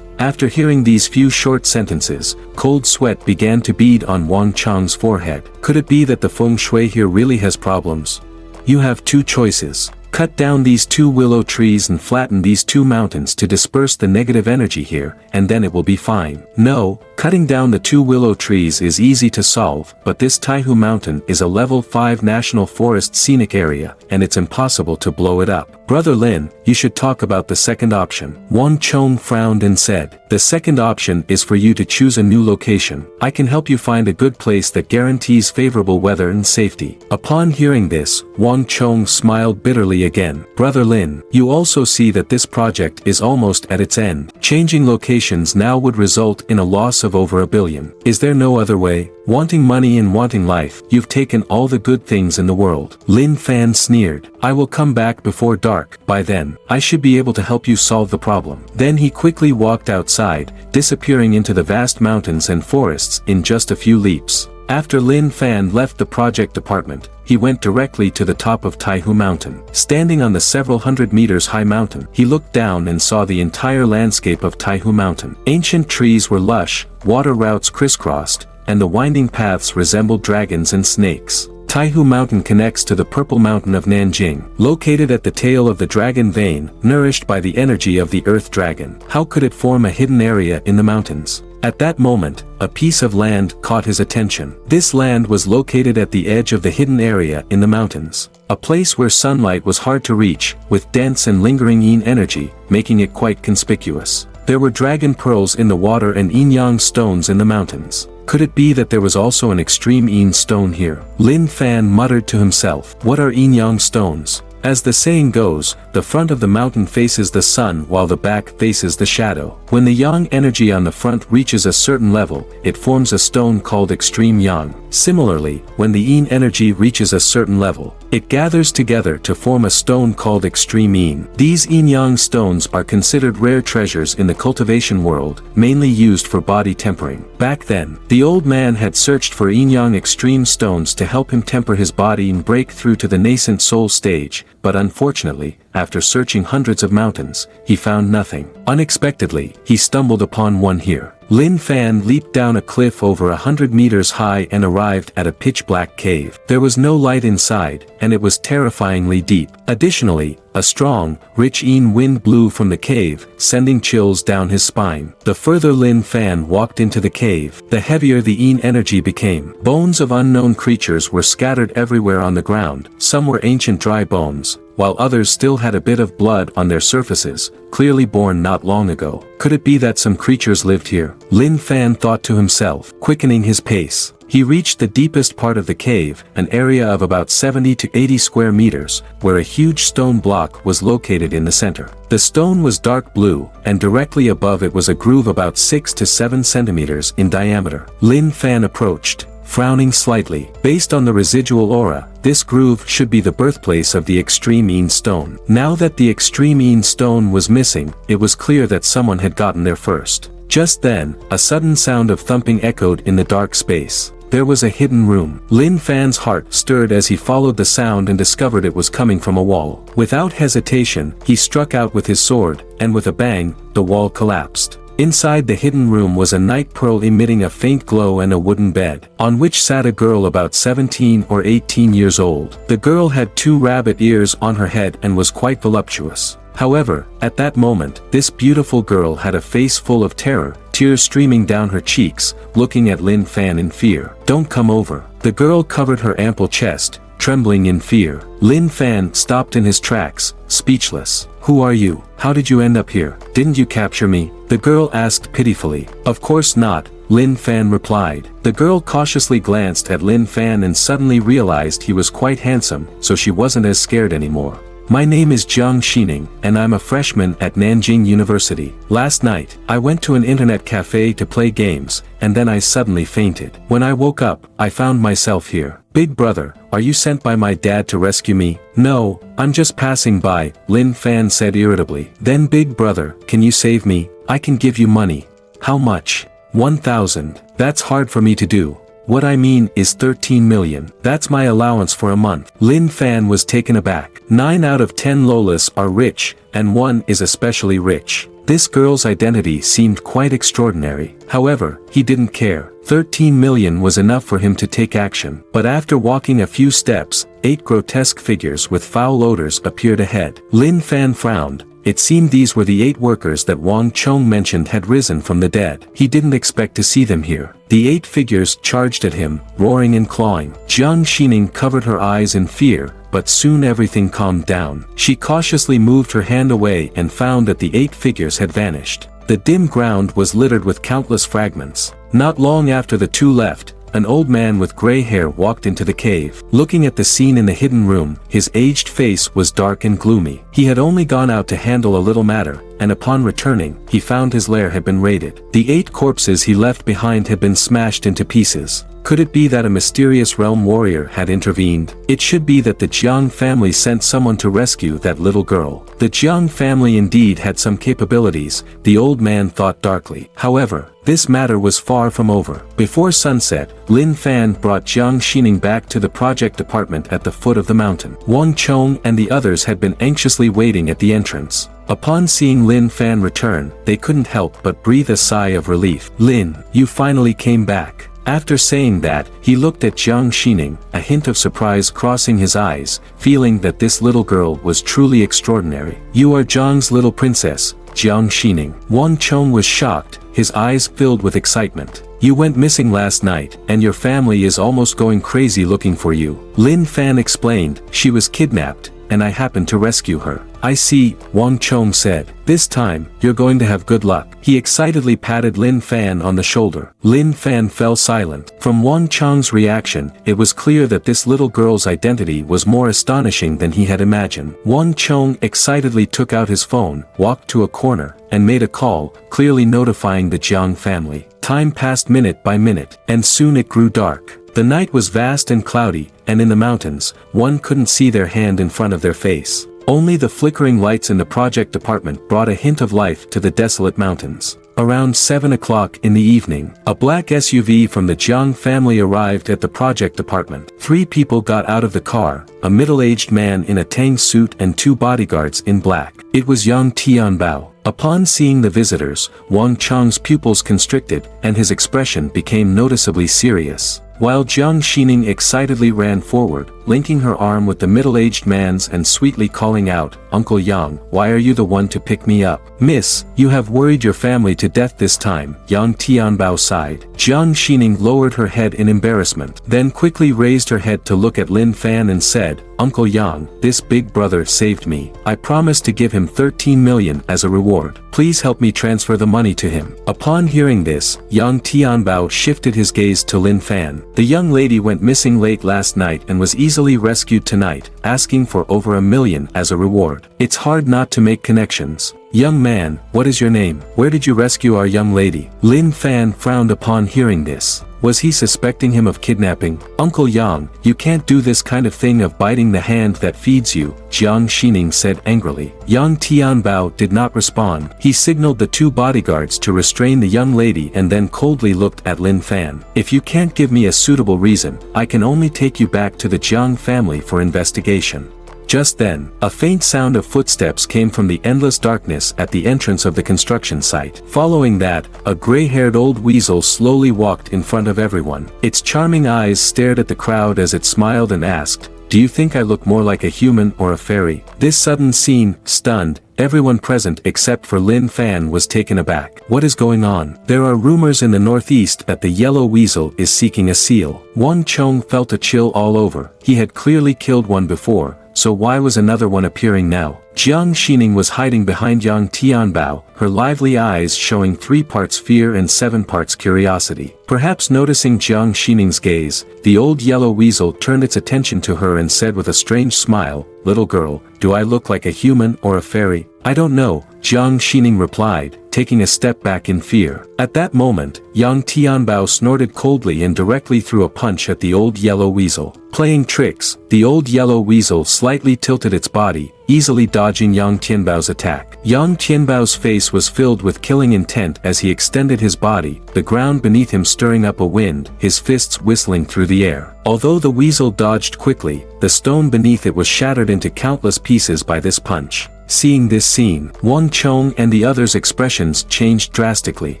After hearing these few short sentences, cold sweat began to bead on Wang Chong's forehead. Could it be that the feng shui here really has problems? You have 2 choices. Cut down these 2 willow trees and flatten these 2 mountains to disperse the negative energy here, and then it will be fine. No, cutting down the 2 willow trees is easy to solve, but this Taihu Mountain is a level 5 national forest scenic area, and it's impossible to blow it up. Brother Lin, you should talk about the second option. Wang Chong frowned and said, "The second option is for you to choose a new location. I can help you find a good place that guarantees favorable weather and safety." Upon hearing this, Wang Chong smiled bitterly again. Brother Lin, you also see that this project is almost at its end. Changing locations now would result in a loss of over $1 billion. Is there no other way? Wanting money and wanting life, you've taken all the good things in the world. Lin Fan sneered. I will come back before dark. By then, I should be able to help you solve the problem. Then he quickly walked outside, disappearing into the vast mountains and forests in just a few leaps. After Lin Fan left the project department, he went directly to the top of Taihu Mountain. Standing on the several hundred meters high mountain, he looked down and saw the entire landscape of Taihu Mountain. Ancient trees were lush, water routes crisscrossed, and the winding paths resembled dragons and snakes. Taihu Mountain connects to the Purple Mountain of Nanjing, located at the tail of the dragon vein, nourished by the energy of the earth dragon. How could it form a hidden area in the mountains? At that moment, a piece of land caught his attention. This land was located at the edge of the hidden area in the mountains. A place where sunlight was hard to reach, with dense and lingering yin energy, making it quite conspicuous. There were dragon pearls in the water and yin-yang stones in the mountains. Could it be that there was also an extreme yin stone here? Lin Fan muttered to himself. What are yin-yang stones? As the saying goes, the front of the mountain faces the sun while the back faces the shadow. When the yang energy on the front reaches a certain level, it forms a stone called extreme yang. Similarly, when the yin energy reaches a certain level, it gathers together to form a stone called extreme yin. These yin-yang stones are considered rare treasures in the cultivation world, mainly used for body tempering. Back then, the old man had searched for yin-yang extreme stones to help him temper his body and break through to the nascent soul stage, but unfortunately, after searching hundreds of mountains, he found nothing. Unexpectedly, he stumbled upon one here. Lin Fan leaped down a cliff over 100 meters high and arrived at a pitch-black cave. There was no light inside, and it was terrifyingly deep. Additionally, a strong, rich yin wind blew from the cave, sending chills down his spine. The further Lin Fan walked into the cave, the heavier the yin energy became. Bones of unknown creatures were scattered everywhere on the ground. Some were ancient dry bones, while others still had a bit of blood on their surfaces, clearly born not long ago. Could it be that some creatures lived here? Lin Fan thought to himself, quickening his pace. He reached the deepest part of the cave, an area of about 70 to 80 square meters, where a huge stone block was located in the center. The stone was dark blue, and directly above it was a groove about 6 to 7 centimeters in diameter. Lin Fan approached, frowning slightly. Based on the residual aura, this groove should be the birthplace of the extreme yin stone. Now that the extreme yin stone was missing, it was clear that someone had gotten there first. Just then, a sudden sound of thumping echoed in the dark space. There was a hidden room. Lin Fan's heart stirred as he followed the sound and discovered it was coming from a wall. Without hesitation, he struck out with his sword, and with a bang, the wall collapsed. Inside the hidden room was a night pearl emitting a faint glow and a wooden bed, on which sat a girl about 17 or 18 years old. The girl had 2 rabbit ears on her head and was quite voluptuous. However, at that moment, this beautiful girl had a face full of terror, tears streaming down her cheeks, looking at Lin Fan in fear. Don't come over. The girl covered her ample chest, trembling in fear. Lin Fan stopped in his tracks, speechless. Who are you? How did you end up here? Didn't you capture me? The girl asked pitifully. Of course not, Lin Fan replied. The girl cautiously glanced at Lin Fan and suddenly realized he was quite handsome, so she wasn't as scared anymore. My name is Jiang Xining, and I'm a freshman at Nanjing University. Last night, I went to an internet cafe to play games, and then I suddenly fainted. When I woke up, I found myself here. Big brother, are you sent by my dad to rescue me? No, I'm just passing by, Lin Fan said irritably. Then big brother, can you save me? I can give you money. How much? 1,000. That's hard for me to do. What I mean is 13 million. That's my allowance for a month. Lin Fan was taken aback. 9 out of 10 Lolas are rich, and 1 is especially rich. This girl's identity seemed quite extraordinary. However, he didn't care. 13 million was enough for him to take action. But after walking a few steps, 8 grotesque figures with foul odors appeared ahead. Lin Fan frowned. It seemed these were the 8 workers that Wang Chong mentioned had risen from the dead. He didn't expect to see them here. The 8 figures charged at him, roaring and clawing. Jiang Xining covered her eyes in fear, but soon everything calmed down. She cautiously moved her hand away and found that the 8 figures had vanished. The dim ground was littered with countless fragments. Not long after the 2 left, an old man with gray hair walked into the cave. Looking at the scene in the hidden room, his aged face was dark and gloomy. He had only gone out to handle a little matter, and upon returning, he found his lair had been raided. The 8 corpses he left behind had been smashed into pieces. Could it be that a mysterious realm warrior had intervened? It should be that the Jiang family sent someone to rescue that little girl. The Jiang family indeed had some capabilities, the old man thought darkly. However, this matter was far from over. Before sunset, Lin Fan brought Jiang Xining back to the project department at the foot of the mountain. Wang Chong and the others had been anxiously waiting at the entrance. Upon seeing Lin Fan return, they couldn't help but breathe a sigh of relief. "Lin, you finally came back." After saying that, he looked at Jiang Xining, a hint of surprise crossing his eyes, feeling that this little girl was truly extraordinary. "You are Jiang's little princess, Jiang Xining." Wang Chong was shocked, his eyes filled with excitement. "You went missing last night, and your family is almost going crazy looking for you." Lin Fan explained, "She was kidnapped, and I happened to rescue her." "I see," Wang Chong said. "This time, you're going to have good luck." He excitedly patted Lin Fan on the shoulder. Lin Fan fell silent. From Wang Chong's reaction, it was clear that this little girl's identity was more astonishing than he had imagined. Wang Chong excitedly took out his phone, walked to a corner, and made a call, clearly notifying the Jiang family. Time passed minute by minute, and soon it grew dark. The night was vast and cloudy, and in the mountains, one couldn't see their hand in front of their face. Only the flickering lights in the project department brought a hint of life to the desolate mountains. Around 7 o'clock in the evening, a black SUV from the Jiang family arrived at the project department. 3 people got out of the car, a middle-aged man in a tang suit and 2 bodyguards in black. It was Yang Tianbao. Upon seeing the visitors, Wang Chong's pupils constricted, and his expression became noticeably serious. While Jiang Xining excitedly ran forward, linking her arm with the middle-aged man's and sweetly calling out, "Uncle Yang, why are you the one to pick me up?" "Miss, you have worried your family to death this time," Yang Tianbao sighed. Jiang Xining lowered her head in embarrassment, then quickly raised her head to look at Lin Fan and said, "Uncle Yang, this big brother saved me. I promised to give him 13 million as a reward. Please help me transfer the money to him." Upon hearing this, Yang Tianbao shifted his gaze to Lin Fan. "The young lady went missing late last night and was easily rescued tonight, asking for over 1 million as a reward. It's hard not to make connections. Young man, what is your name? Where did you rescue our young lady?" Lin Fan frowned upon hearing this. Was he suspecting him of kidnapping? "Uncle Yang, you can't do this kind of thing of biting the hand that feeds you," Jiang Xining said angrily. Yang Tianbao did not respond. He signaled the 2 bodyguards to restrain the young lady and then coldly looked at Lin Fan. "If you can't give me a suitable reason, I can only take you back to the Jiang family for investigation." Just then, a faint sound of footsteps came from the endless darkness at the entrance of the construction site. Following that, a gray-haired old weasel slowly walked in front of everyone. Its charming eyes stared at the crowd as it smiled and asked, "Do you think I look more like a human or a fairy?" This sudden scene stunned everyone present except for Lin Fan was taken aback. "What is going on?" "There are rumors in the northeast that the yellow weasel is seeking a seal." Wang Chong felt a chill all over. He had clearly killed one before, so why was another one appearing now? Jiang Xining was hiding behind Yang Tianbao, her lively eyes showing 3 parts fear and 7 parts curiosity. Perhaps noticing Jiang Xining's gaze, the old yellow weasel turned its attention to her and said with a strange smile, "Little girl, do I look like a human or a fairy?" "I don't know," Jiang Xining replied, taking a step back in fear. At that moment, Yang Tianbao snorted coldly and directly threw a punch at the old yellow weasel. Playing tricks, the old yellow weasel slightly tilted its body, easily dodging Yang Tianbao's attack. Yang Tianbao's face was filled with killing intent as he extended his body, the ground beneath him stirring up a wind, his fists whistling through the air. Although the weasel dodged quickly, the stone beneath it was shattered into countless pieces by this punch. Seeing this scene, Wang Chong and the others' expressions changed drastically.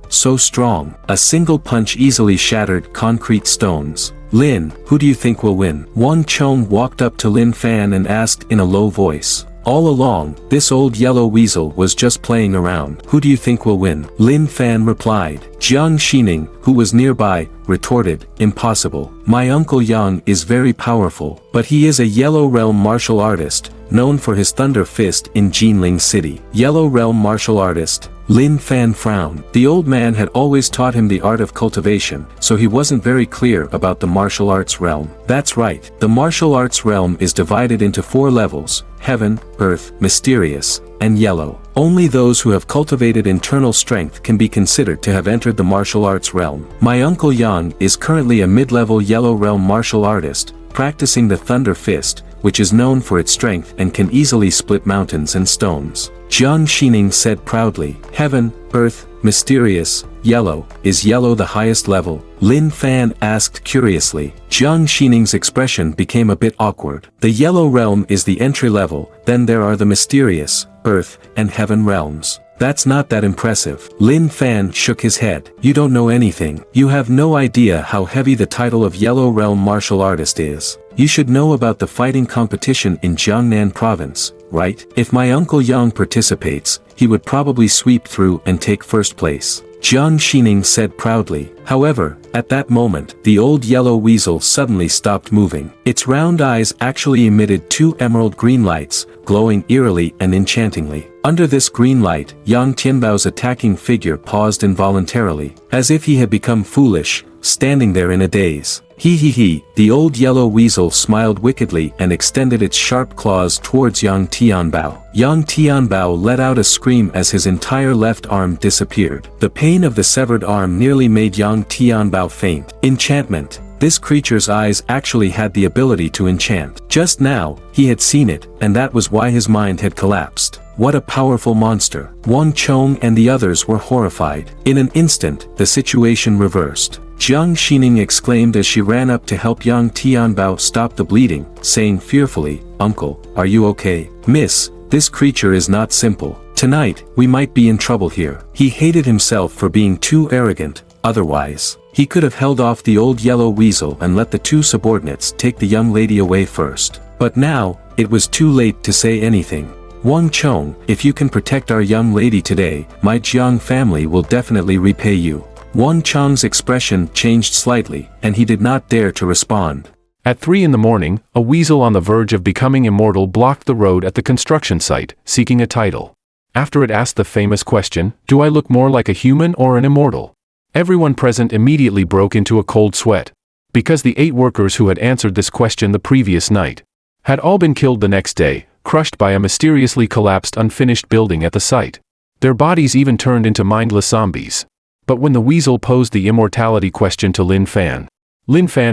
So strong, a single punch easily shattered concrete stones. "Lin, who do you think will win?" Wang Chong walked up to Lin Fan and asked in a low voice. All along, this old yellow weasel was just playing around. "Who do you think will win?" Lin Fan replied. Jiang Xining, who was nearby, retorted, "Impossible. My uncle Yang is very powerful, but he is a Yellow Realm martial artist, known for his thunder fist in Jinling City." Yellow Realm martial artist. Lin Fan frowned. The old man had always taught him the art of cultivation, so he wasn't very clear about the martial arts realm. That's right, the martial arts realm is divided into 4 levels: heaven, earth, mysterious, and yellow. Only those who have cultivated internal strength can be considered to have entered the martial arts realm. My uncle Yang is currently a mid-level yellow realm martial artist, practicing the Thunder Fist, which is known for its strength and can easily split mountains and stones. Jiang Xining said proudly. Heaven, earth, mysterious, yellow. Is yellow the highest level? Lin Fan asked curiously. Jiang Xining's expression became a bit awkward. The yellow realm is the entry level, then there are the mysterious, earth, and heaven realms. That's not that impressive. Lin Fan shook his head. You don't know anything. You have no idea how heavy the title of Yellow Realm Martial Artist is. You should know about the fighting competition in Jiangnan Province, right? If my uncle Yang participates, he would probably sweep through and take first place. Jiang Xining said proudly. However, at that moment, the old yellow weasel suddenly stopped moving. Its round eyes actually emitted 2 emerald green lights, glowing eerily and enchantingly. Under this green light, Yang Tianbao's attacking figure paused involuntarily, as if he had become foolish, standing there in a daze. He, the old yellow weasel smiled wickedly and extended its sharp claws towards Yang Tianbao. Yang Tianbao let out a scream as his entire left arm disappeared. The pain of the severed arm nearly made Yang Tianbao faint. Enchantment. This creature's eyes actually had the ability to enchant. Just now, he had seen it, and that was why his mind had collapsed. What a powerful monster. Wang Chong and the others were horrified. In an instant, the situation reversed. Jiang Xining exclaimed as she ran up to help Yang Tianbao stop the bleeding, saying fearfully, Uncle, are you okay? Miss, this creature is not simple. Tonight, we might be in trouble here. He hated himself for being too arrogant, otherwise, he could have held off the old yellow weasel and let the 2 subordinates take the young lady away first. But now, it was too late to say anything. Wang Chong, if you can protect our young lady today, my Jiang family will definitely repay you. Wang Chong's expression changed slightly, and he did not dare to respond. At 3 in the morning, a weasel on the verge of becoming immortal blocked the road at the construction site, seeking a title. After it asked the famous question, do I look more like a human or an immortal? Everyone present immediately broke into a cold sweat. Because the 8 workers who had answered this question the previous night had all been killed the next day, crushed by a mysteriously collapsed unfinished building at the site. Their bodies even turned into mindless zombies. But when the weasel posed the immortality question to Lin Fan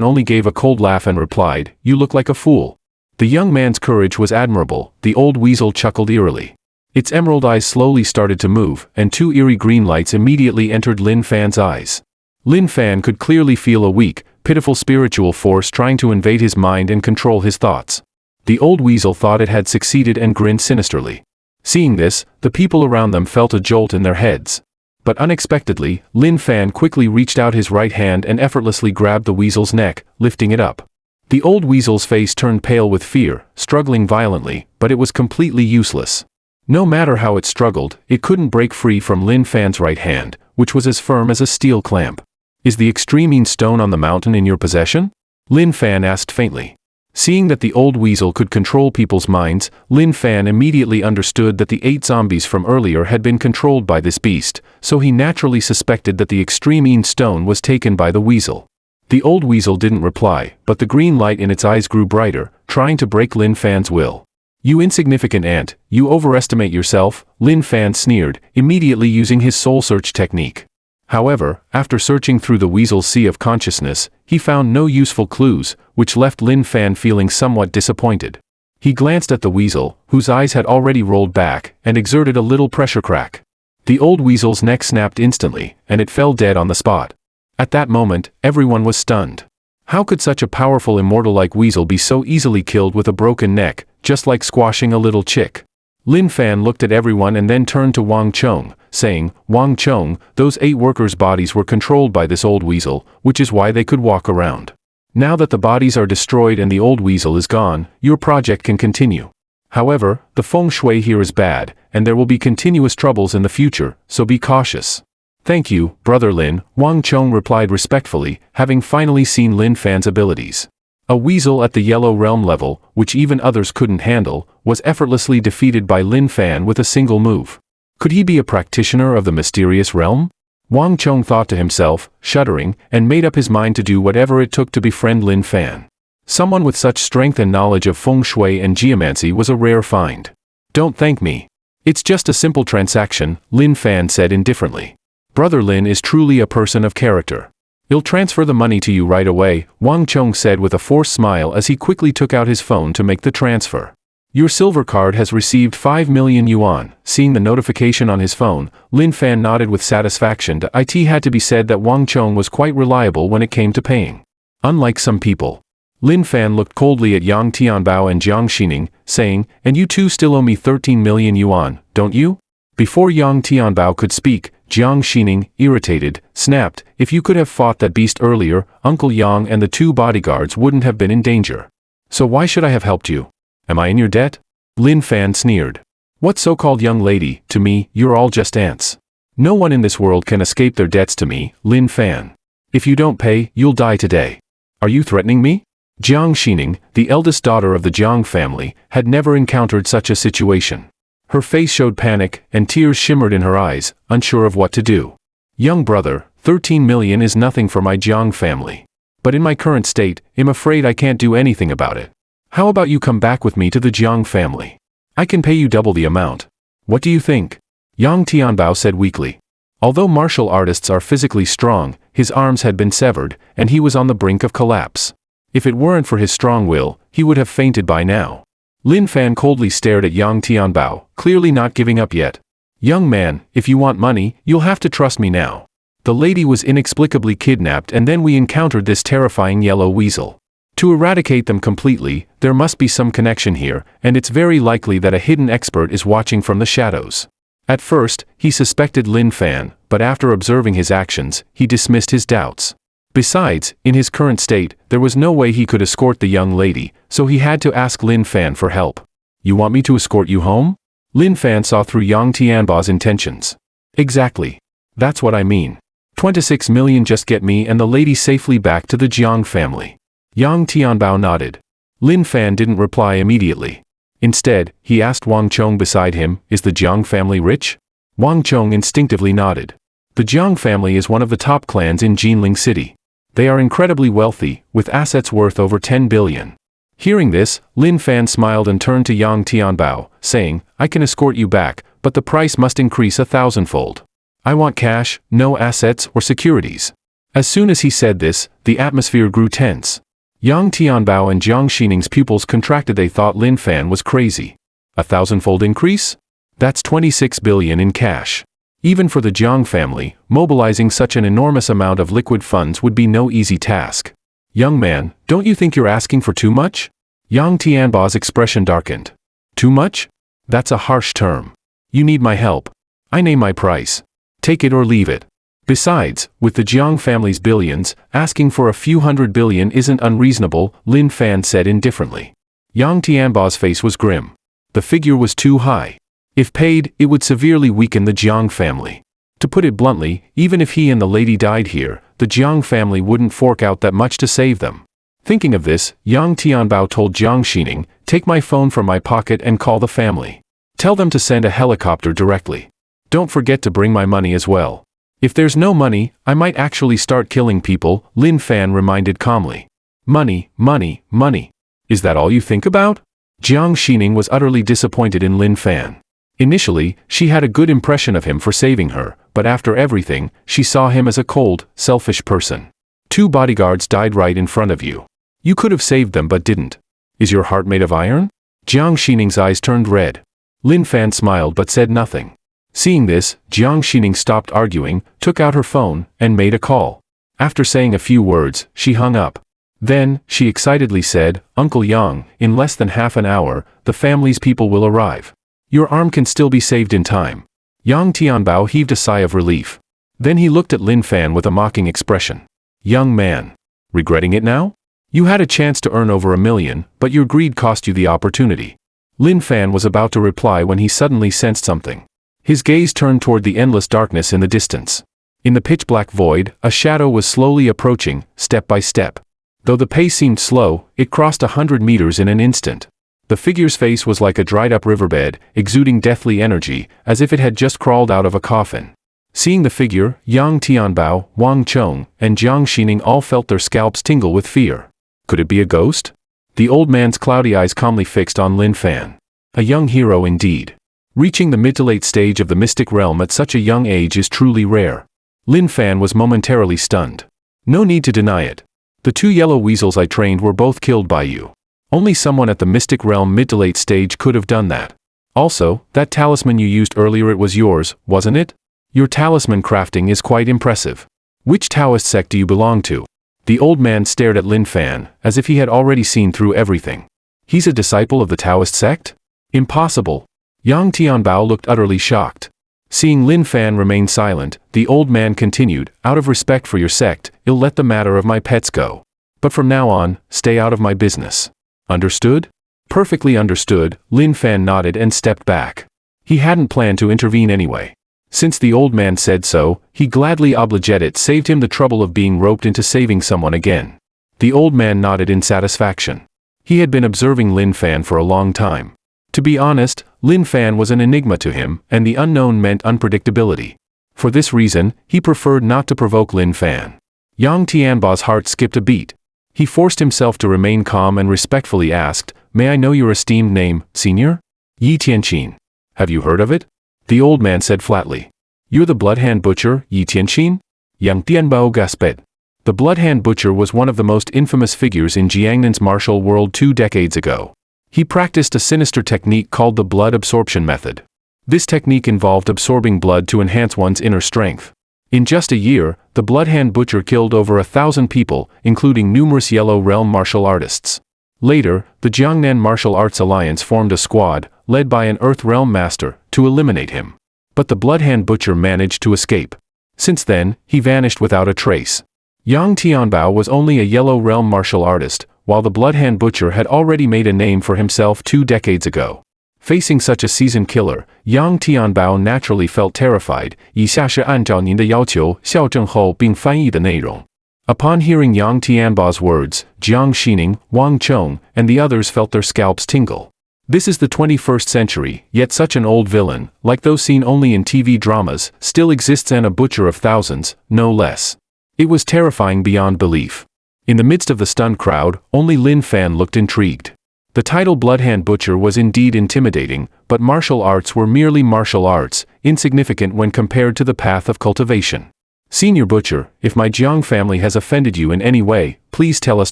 only gave a cold laugh and replied, you look like a fool. The young man's courage was admirable. The old weasel chuckled eerily. Its emerald eyes slowly started to move, and 2 eerie green lights immediately entered Lin Fan's eyes. Lin Fan could clearly feel a weak, pitiful spiritual force trying to invade his mind and control his thoughts. The old weasel thought it had succeeded and grinned sinisterly. Seeing this, the people around them felt a jolt in their heads. But unexpectedly, Lin Fan quickly reached out his right hand and effortlessly grabbed the weasel's neck, lifting it up. The old weasel's face turned pale with fear, struggling violently, but it was completely useless. No matter how it struggled, it couldn't break free from Lin Fan's right hand, which was as firm as a steel clamp. Is the extreme stone on the mountain in your possession? Lin Fan asked faintly. Seeing that the old weasel could control people's minds, Lin Fan immediately understood that the 8 zombies from earlier had been controlled by this beast, so he naturally suspected that the extreme stone was taken by the weasel. The old weasel didn't reply, but the green light in its eyes grew brighter, trying to break Lin Fan's will. You insignificant ant, you overestimate yourself, Lin Fan sneered, immediately using his soul search technique. However, after searching through the weasel's sea of consciousness, he found no useful clues, which left Lin Fan feeling somewhat disappointed. He glanced at the weasel, whose eyes had already rolled back, and exerted a little pressure crack. The old weasel's neck snapped instantly, and it fell dead on the spot. At that moment, everyone was stunned. How could such a powerful immortal-like weasel be so easily killed with a broken neck, just like squashing a little chick? Lin Fan looked at everyone and then turned to Wang Chong, saying, Wang Chong, those 8 workers' bodies were controlled by this old weasel, which is why they could walk around. Now that the bodies are destroyed and the old weasel is gone, your project can continue. However, the feng shui here is bad, and there will be continuous troubles in the future, so be cautious. Thank you, Brother Lin, Wang Chong replied respectfully, having finally seen Lin Fan's abilities. A weasel at the Yellow Realm level, which even others couldn't handle, was effortlessly defeated by Lin Fan with a single move. Could he be a practitioner of the mysterious realm? Wang Chong thought to himself, shuddering, and made up his mind to do whatever it took to befriend Lin Fan. Someone with such strength and knowledge of feng shui and geomancy was a rare find. Don't thank me. It's just a simple transaction, Lin Fan said indifferently. Brother Lin is truly a person of character. He'll transfer the money to you right away, Wang Chong said with a forced smile as he quickly took out his phone to make the transfer. Your silver card has received 5 million yuan. Seeing the notification on his phone, Lin Fan nodded with satisfaction. It had to be said that Wang Chong was quite reliable when it came to paying. Unlike some people. Lin Fan looked coldly at Yang Tianbao and Jiang Xining, saying, and you two still owe me 13 million yuan, don't you? Before Yang Tianbao could speak, Jiang Xining, irritated, snapped, if you could have fought that beast earlier, Uncle Yang and the 2 bodyguards wouldn't have been in danger. So why should I have helped you? Am I in your debt? Lin Fan sneered. What so-called young lady, to me, you're all just ants. No one in this world can escape their debts to me, Lin Fan. If you don't pay, you'll die today. Are you threatening me? Jiang Xining, the eldest daughter of the Jiang family, had never encountered such a situation. Her face showed panic, and tears shimmered in her eyes, unsure of what to do. Young brother, 13 million is nothing for my Jiang family. But in my current state, I'm afraid I can't do anything about it. How about you come back with me to the Jiang family? I can pay you double the amount. What do you think? Yang Tianbao said weakly. Although martial artists are physically strong, his arms had been severed, and he was on the brink of collapse. If it weren't for his strong will, he would have fainted by now. Lin Fan coldly stared at Yang Tianbao, clearly not giving up yet. Young man, if you want money, you'll have to trust me now. The lady was inexplicably kidnapped and then we encountered this terrifying yellow weasel. To eradicate them completely, there must be some connection here, and it's very likely that a hidden expert is watching from the shadows. At first, he suspected Lin Fan, but after observing his actions, he dismissed his doubts. Besides, in his current state, there was no way he could escort the young lady, so he had to ask Lin Fan for help. You want me to escort you home? Lin Fan saw through Yang Tianbao's intentions. Exactly. That's what I mean. 26 million just get me and the lady safely back to the Jiang family. Yang Tianbao nodded. Lin Fan didn't reply immediately. Instead, he asked Wang Chong beside him, is the Jiang family rich? Wang Chong instinctively nodded. The Jiang family is one of the top clans in Jinling City. They are incredibly wealthy, with assets worth over 10 billion. Hearing this, Lin Fan smiled and turned to Yang Tianbao, saying, I can escort you back, but the price must increase 1,000-fold. I want cash, no assets or securities. As soon as he said this, the atmosphere grew tense. Yang Tianbao and Jiang Xining's pupils contracted. They thought Lin Fan was crazy. 1,000-fold increase? That's 26 billion in cash. Even for the Jiang family, mobilizing such an enormous amount of liquid funds would be no easy task. Young man, don't you think you're asking for too much? Yang Tianbao's expression darkened. Too much? That's a harsh term. You need my help. I name my price. Take it or leave it. Besides, with the Jiang family's billions, asking for a few hundred billion isn't unreasonable, Lin Fan said indifferently. Yang Tianbao's face was grim. The figure was too high. If paid, it would severely weaken the Jiang family. To put it bluntly, even if he and the lady died here, the Jiang family wouldn't fork out that much to save them. Thinking of this, Yang Tianbao told Jiang Xining, take my phone from my pocket and call the family. Tell them to send a helicopter directly. Don't forget to bring my money as well. If there's no money, I might actually start killing people, Lin Fan reminded calmly. Money, money, money. Is that all you think about? Jiang Xining was utterly disappointed in Lin Fan. Initially, she had a good impression of him for saving her, but after everything, she saw him as a cold, selfish person. 2 bodyguards died right in front of you. You could have saved them but didn't. Is your heart made of iron? Jiang Xining's eyes turned red. Lin Fan smiled but said nothing. Seeing this, Jiang Xining stopped arguing, took out her phone, and made a call. After saying a few words, she hung up. Then, she excitedly said, Uncle Yang, in less than half an hour, the family's people will arrive. Your arm can still be saved in time. Yang Tianbao heaved a sigh of relief. Then he looked at Lin Fan with a mocking expression. Young man. Regretting it now? You had a chance to earn over 1 million, but your greed cost you the opportunity. Lin Fan was about to reply when he suddenly sensed something. His gaze turned toward the endless darkness in the distance. In the pitch-black void, a shadow was slowly approaching, step by step. Though the pace seemed slow, it crossed 100 meters in an instant. The figure's face was like a dried-up riverbed, exuding deathly energy, as if it had just crawled out of a coffin. Seeing the figure, Yang Tianbao, Wang Chong, and Jiang Xining all felt their scalps tingle with fear. Could it be a ghost? The old man's cloudy eyes calmly fixed on Lin Fan. A young hero indeed. Reaching the mid to late stage of the mystic realm at such a young age is truly rare. Lin Fan was momentarily stunned. No need to deny it. The 2 yellow weasels I trained were both killed by you. Only someone at the mystic realm mid to late stage could have done that. Also, that talisman you used earlier, it was yours, wasn't it? Your talisman crafting is quite impressive. Which Taoist sect do you belong to? The old man stared at Lin Fan, as if he had already seen through everything. He's a disciple of the Taoist sect? Impossible. Yang Tianbao looked utterly shocked. Seeing Lin Fan remain silent, the old man continued, out of respect for your sect, I'll let the matter of my pets go. But from now on, stay out of my business. Understood? Perfectly understood, Lin Fan nodded and stepped back. He hadn't planned to intervene anyway. Since the old man said so, he gladly obliged. It saved him the trouble of being roped into saving someone again. The old man nodded in satisfaction. He had been observing Lin Fan for a long time. To be honest, Lin Fan was an enigma to him, and the unknown meant unpredictability. For this reason, he preferred not to provoke Lin Fan. Yang Tianbao's heart skipped a beat. He forced himself to remain calm and respectfully asked, May I know your esteemed name, senior? Yi Tianqin. Have you heard of it? The old man said flatly. You're the Bloodhand Butcher, Yi Tianqin? Yang Tianbao gasped. The Bloodhand Butcher was one of the most infamous figures in Jiangnan's martial world 2 decades ago. He practiced a sinister technique called the blood absorption method. This technique involved absorbing blood to enhance one's inner strength. In just a year, the Bloodhand Butcher killed over 1,000 people, including numerous Yellow Realm martial artists. Later, the Jiangnan Martial Arts Alliance formed a squad, led by an Earth Realm master, to eliminate him. But the Bloodhand Butcher managed to escape. Since then, he vanished without a trace. Yang Tianbao was only a Yellow Realm martial artist, while the Bloodhand Butcher had already made a name for himself 2 decades ago. Facing such a seasoned killer, Yang Tianbao naturally felt terrified. 以下是按照您的要求校正后并翻译的内容. Upon hearing Yang Tianbao's words, Jiang Xining, Wang Chong, and the others felt their scalps tingle. This is the 21st century, yet such an old villain, like those seen only in TV dramas, still exists, and a butcher of thousands, no less. It was terrifying beyond belief. In the midst of the stunned crowd, only Lin Fan looked intrigued. The title Bloodhand Butcher was indeed intimidating, but martial arts were merely martial arts, insignificant when compared to the path of cultivation. Senior Butcher, if my Jiang family has offended you in any way, please tell us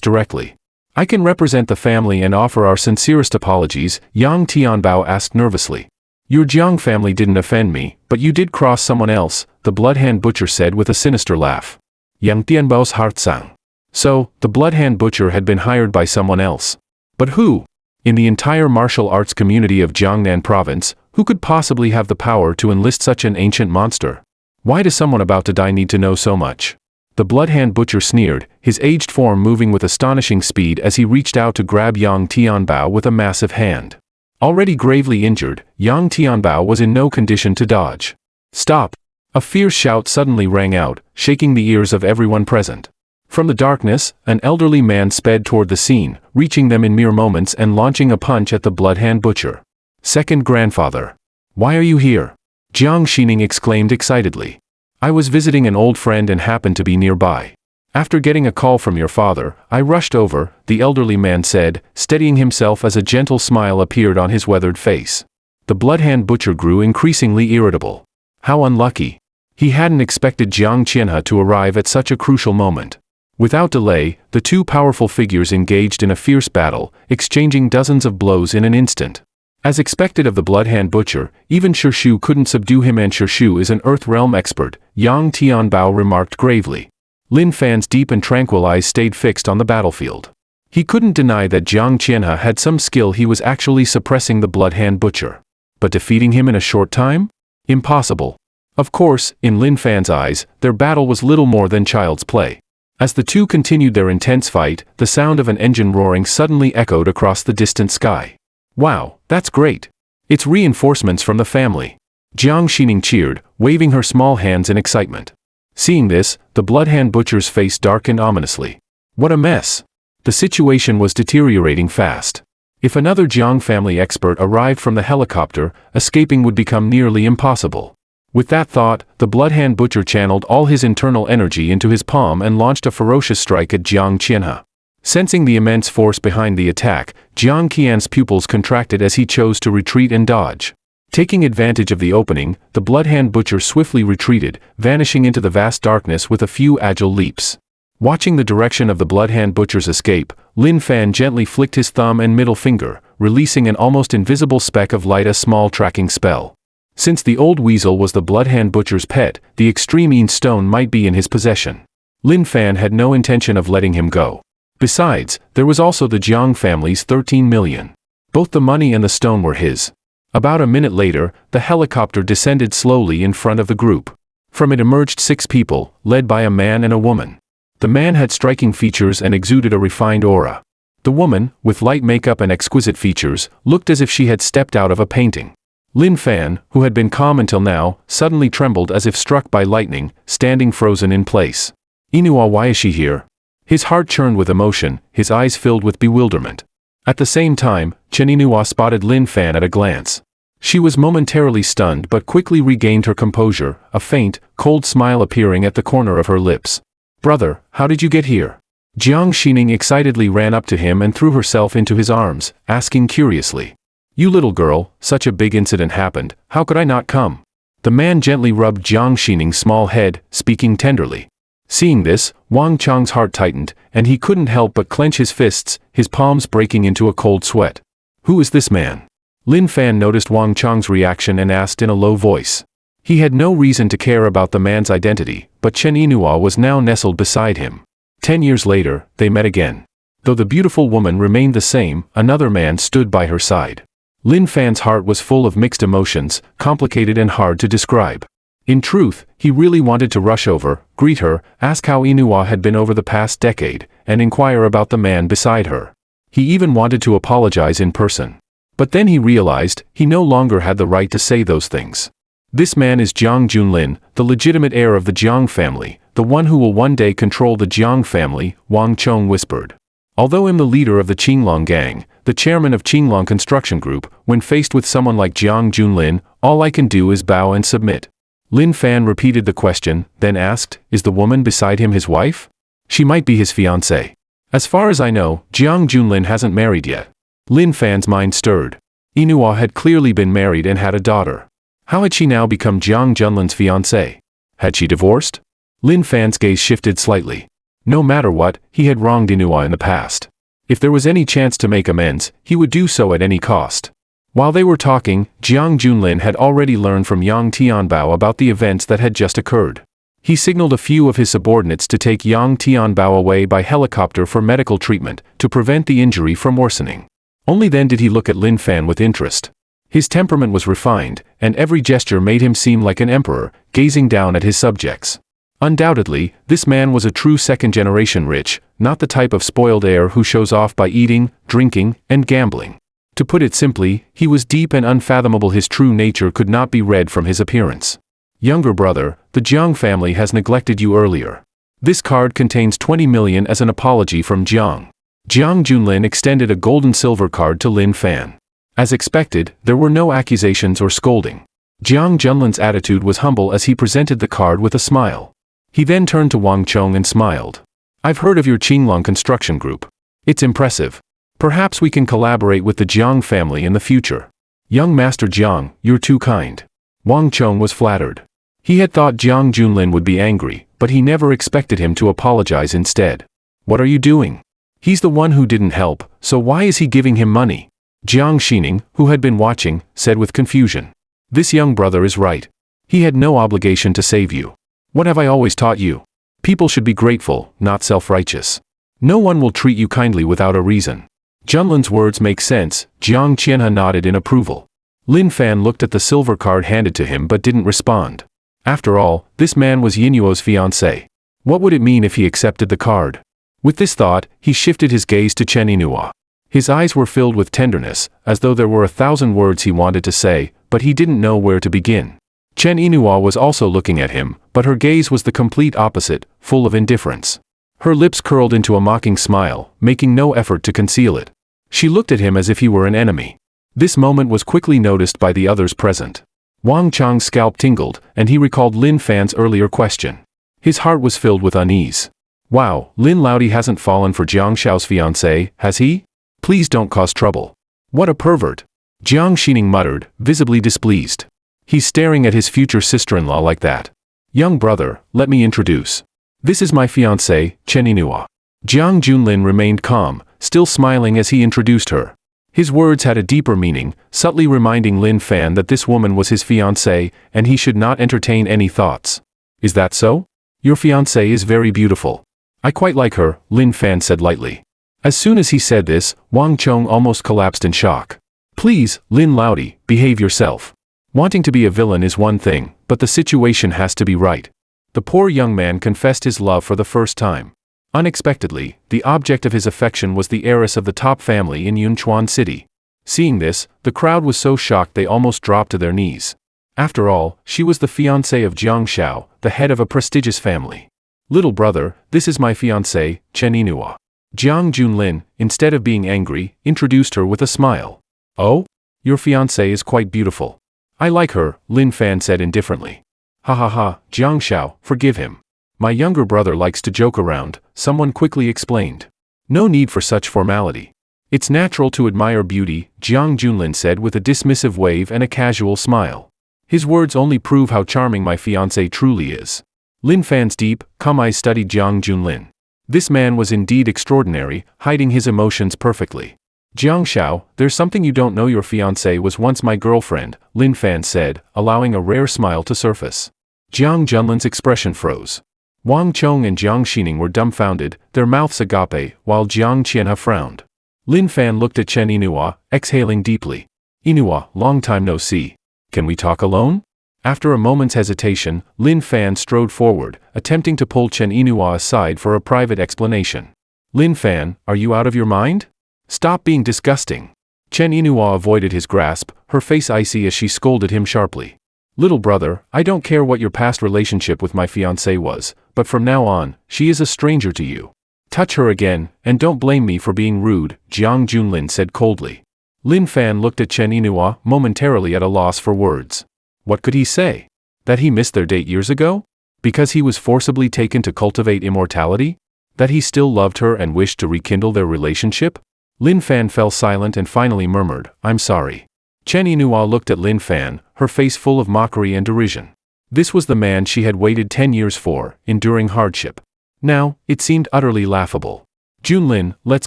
directly. I can represent the family and offer our sincerest apologies, Yang Tianbao asked nervously. Your Jiang family didn't offend me, but you did cross someone else, the Bloodhand Butcher said with a sinister laugh. Yang Tianbao's heart sank. So, the Bloodhand Butcher had been hired by someone else. But who? In the entire martial arts community of Jiangnan province, who could possibly have the power to enlist such an ancient monster? Why does someone about to die need to know so much? The Bloodhand Butcher sneered, his aged form moving with astonishing speed as he reached out to grab Yang Tianbao with a massive hand. Already gravely injured, Yang Tianbao was in no condition to dodge. Stop! A fierce shout suddenly rang out, shaking the ears of everyone present. From the darkness, an elderly man sped toward the scene, reaching them in mere moments and launching a punch at the Bloodhand Butcher. Second grandfather. Why are you here? Jiang Xining exclaimed excitedly. I was visiting an old friend and happened to be nearby. After getting a call from your father, I rushed over, the elderly man said, steadying himself as a gentle smile appeared on his weathered face. The Bloodhand Butcher grew increasingly irritable. How unlucky. He hadn't expected Jiang Qianhe to arrive at such a crucial moment. Without delay, the 2 powerful figures engaged in a fierce battle, exchanging dozens of blows in an instant. As expected of the Bloodhand Butcher, even Shu couldn't subdue him, and Shu is an Earth Realm expert, Yang Tianbao remarked gravely. Lin Fan's deep and tranquil eyes stayed fixed on the battlefield. He couldn't deny that Jiang Qianhe had some skill. He was actually suppressing the Bloodhand Butcher. But defeating him in a short time? Impossible. Of course, in Lin Fan's eyes, their battle was little more than child's play. As the 2 continued their intense fight, the sound of an engine roaring suddenly echoed across the distant sky. Wow, that's great. It's reinforcements from the family. Jiang Xining cheered, waving her small hands in excitement. Seeing this, the Bloodhand Butcher's face darkened ominously. What a mess. The situation was deteriorating fast. If another Jiang family expert arrived from the helicopter, escaping would become nearly impossible. With that thought, the Bloodhand Butcher channeled all his internal energy into his palm and launched a ferocious strike at Jiang Qianhe. Sensing the immense force behind the attack, Jiang Qian's pupils contracted as he chose to retreat and dodge. Taking advantage of the opening, the Bloodhand Butcher swiftly retreated, vanishing into the vast darkness with a few agile leaps. Watching the direction of the Bloodhand Butcher's escape, Lin Fan gently flicked his thumb and middle finger, releasing an almost invisible speck of light, a small tracking spell. Since the old weasel was the Bloodhand Butcher's pet, the extreme stone might be in his possession. Lin Fan had no intention of letting him go. Besides, there was also the Jiang family's 13 million. Both the money and the stone were his. About a minute later, the helicopter descended slowly in front of the group. From it emerged 6 people, led by a man and a woman. The man had striking features and exuded a refined aura. The woman, with light makeup and exquisite features, looked as if she had stepped out of a painting. Lin Fan, who had been calm until now, suddenly trembled as if struck by lightning, standing frozen in place. "Inua, why is she here?" His heart churned with emotion, his eyes filled with bewilderment. At the same time, Chen Inua spotted Lin Fan at a glance. She was momentarily stunned but quickly regained her composure, a faint, cold smile appearing at the corner of her lips. "Brother, how did you get here?" Jiang Xining excitedly ran up to him and threw herself into his arms, asking curiously. "You little girl, such a big incident happened, how could I not come?" The man gently rubbed Jiang Xining's small head, speaking tenderly. Seeing this, Wang Chang's heart tightened, and he couldn't help but clench his fists, his palms breaking into a cold sweat. "Who is this man?" Lin Fan noticed Wang Chang's reaction and asked in a low voice. He had no reason to care about the man's identity, but Chen Inua was now nestled beside him. 10 years later, they met again. Though the beautiful woman remained the same, another man stood by her side. Lin Fan's heart was full of mixed emotions, complicated and hard to describe. In truth, he really wanted to rush over, greet her, ask how Inua had been over the past decade, and inquire about the man beside her. He even wanted to apologize in person. But then he realized, he no longer had the right to say those things. This man is Jiang Junlin, the legitimate heir of the Jiang family, the one who will one day control the Jiang family, Wang Chong whispered. Although I'm the leader of the Qinglong gang, the chairman of Qinglong Construction Group, when faced with someone like Jiang Junlin, all I can do is bow and submit. Lin Fan repeated the question, then asked, "Is the woman beside him his wife?" "She might be his fiancée. As far as I know, Jiang Junlin hasn't married yet." Lin Fan's mind stirred. Inua had clearly been married and had a daughter. How had she now become Jiang Junlin's fiancée? Had she divorced? Lin Fan's gaze shifted slightly. No matter what, he had wronged Inua in the past. If there was any chance to make amends, he would do so at any cost. While they were talking, Jiang Junlin had already learned from Yang Tianbao about the events that had just occurred. He signaled a few of his subordinates to take Yang Tianbao away by helicopter for medical treatment, to prevent the injury from worsening. Only then did he look at Lin Fan with interest. His temperament was refined, and every gesture made him seem like an emperor, gazing down at his subjects. Undoubtedly, this man was a true second-generation rich, not the type of spoiled heir who shows off by eating, drinking, and gambling. To put it simply, he was deep and unfathomable. His true nature could not be read from his appearance. "Younger brother, the Jiang family has neglected you earlier. This card contains 20 million as an apology from Jiang." Jiang Junlin extended a gold-and-silver card to Lin Fan. As expected, there were no accusations or scolding. Jiang Junlin's attitude was humble as he presented the card with a smile. He then turned to Wang Chong and smiled. "I've heard of your Qinglong Construction Group. It's impressive. Perhaps we can collaborate with the Jiang family in the future." "Young Master Jiang, you're too kind." Wang Chong was flattered. He had thought Jiang Junlin would be angry, but he never expected him to apologize instead. "What are you doing? He's the one who didn't help, so why is he giving him money?" Jiang Xining, who had been watching, said with confusion. "This young brother is right. He had no obligation to save you. What have I always taught you? People should be grateful, not self-righteous. No one will treat you kindly without a reason." Junlin's words make sense. Jiang Qianhe nodded in approval. Lin Fan looked at the silver card handed to him but didn't respond. After all, this man was Yinuo's fiancé. What would it mean if he accepted the card? With this thought, he shifted his gaze to Chen Inua. His eyes were filled with tenderness, as though there were 1,000 words he wanted to say, but he didn't know where to begin. Chen Inua was also looking at him, but her gaze was the complete opposite, full of indifference. Her lips curled into a mocking smile, making no effort to conceal it. She looked at him as if he were an enemy. This moment was quickly noticed by the others present. Wang Chang's scalp tingled, and he recalled Lin Fan's earlier question. His heart was filled with unease. Wow, Lin Laudi hasn't fallen for Jiang Xiao's fiancé, has he? Please don't cause trouble. What a pervert. Jiang Xining muttered, visibly displeased. He's staring at his future sister-in-law like that. Young brother, let me introduce. This is my fiancé, Chen Yinhua. Jiang Junlin remained calm, still smiling as he introduced her. His words had a deeper meaning, subtly reminding Lin Fan that this woman was his fiancée, and he should not entertain any thoughts. Is that so? Your fiancée is very beautiful. I quite like her, Lin Fan said lightly. As soon as he said this, Wang Chong almost collapsed in shock. Please, Lin Laudi, behave yourself. Wanting to be a villain is one thing, but the situation has to be right. The poor young man confessed his love for the first time. Unexpectedly, the object of his affection was the heiress of the top family in Yunchuan City. Seeing this, the crowd was so shocked they almost dropped to their knees. After all, she was the fiancée of Jiang Xiao, the head of a prestigious family. Little brother, this is my fiancée, Chen Yinhua. Jiang Junlin, instead of being angry, introduced her with a smile. Oh? Your fiancée is quite beautiful. I like her, Lin Fan said indifferently. Ha ha ha, Jiang Xiao, forgive him. My younger brother likes to joke around, someone quickly explained. No need for such formality. It's natural to admire beauty, Jiang Junlin said with a dismissive wave and a casual smile. His words only prove how charming my fiancé truly is. Lin Fan's deep, calm eyes studied Jiang Junlin. This man was indeed extraordinary, hiding his emotions perfectly. Jiang Xiao, there's something you don't know. Your fiancée was once my girlfriend, Lin Fan said, allowing a rare smile to surface. Jiang Junlin's expression froze. Wang Chong and Jiang Xining were dumbfounded, their mouths agape, while Jiang Qianhe frowned. Lin Fan looked at Chen Yinhua, exhaling deeply. Yinhua, long time no see. Can we talk alone? After a moment's hesitation, Lin Fan strode forward, attempting to pull Chen Yinhua aside for a private explanation. Lin Fan, are you out of your mind? Stop being disgusting. Chen Yinhua avoided his grasp, her face icy as she scolded him sharply. Little brother, I don't care what your past relationship with my fiancée was, but from now on, she is a stranger to you. Touch her again, and don't blame me for being rude, Jiang Junlin said coldly. Lin Fan looked at Chen Yinhua, momentarily at a loss for words. What could he say? That he missed their date years ago? Because he was forcibly taken to cultivate immortality? That he still loved her and wished to rekindle their relationship? Lin Fan fell silent and finally murmured, I'm sorry. Chen Yinhua looked at Lin Fan, her face full of mockery and derision. This was the man she had waited 10 years for, enduring hardship. Now, it seemed utterly laughable. Junlin, let's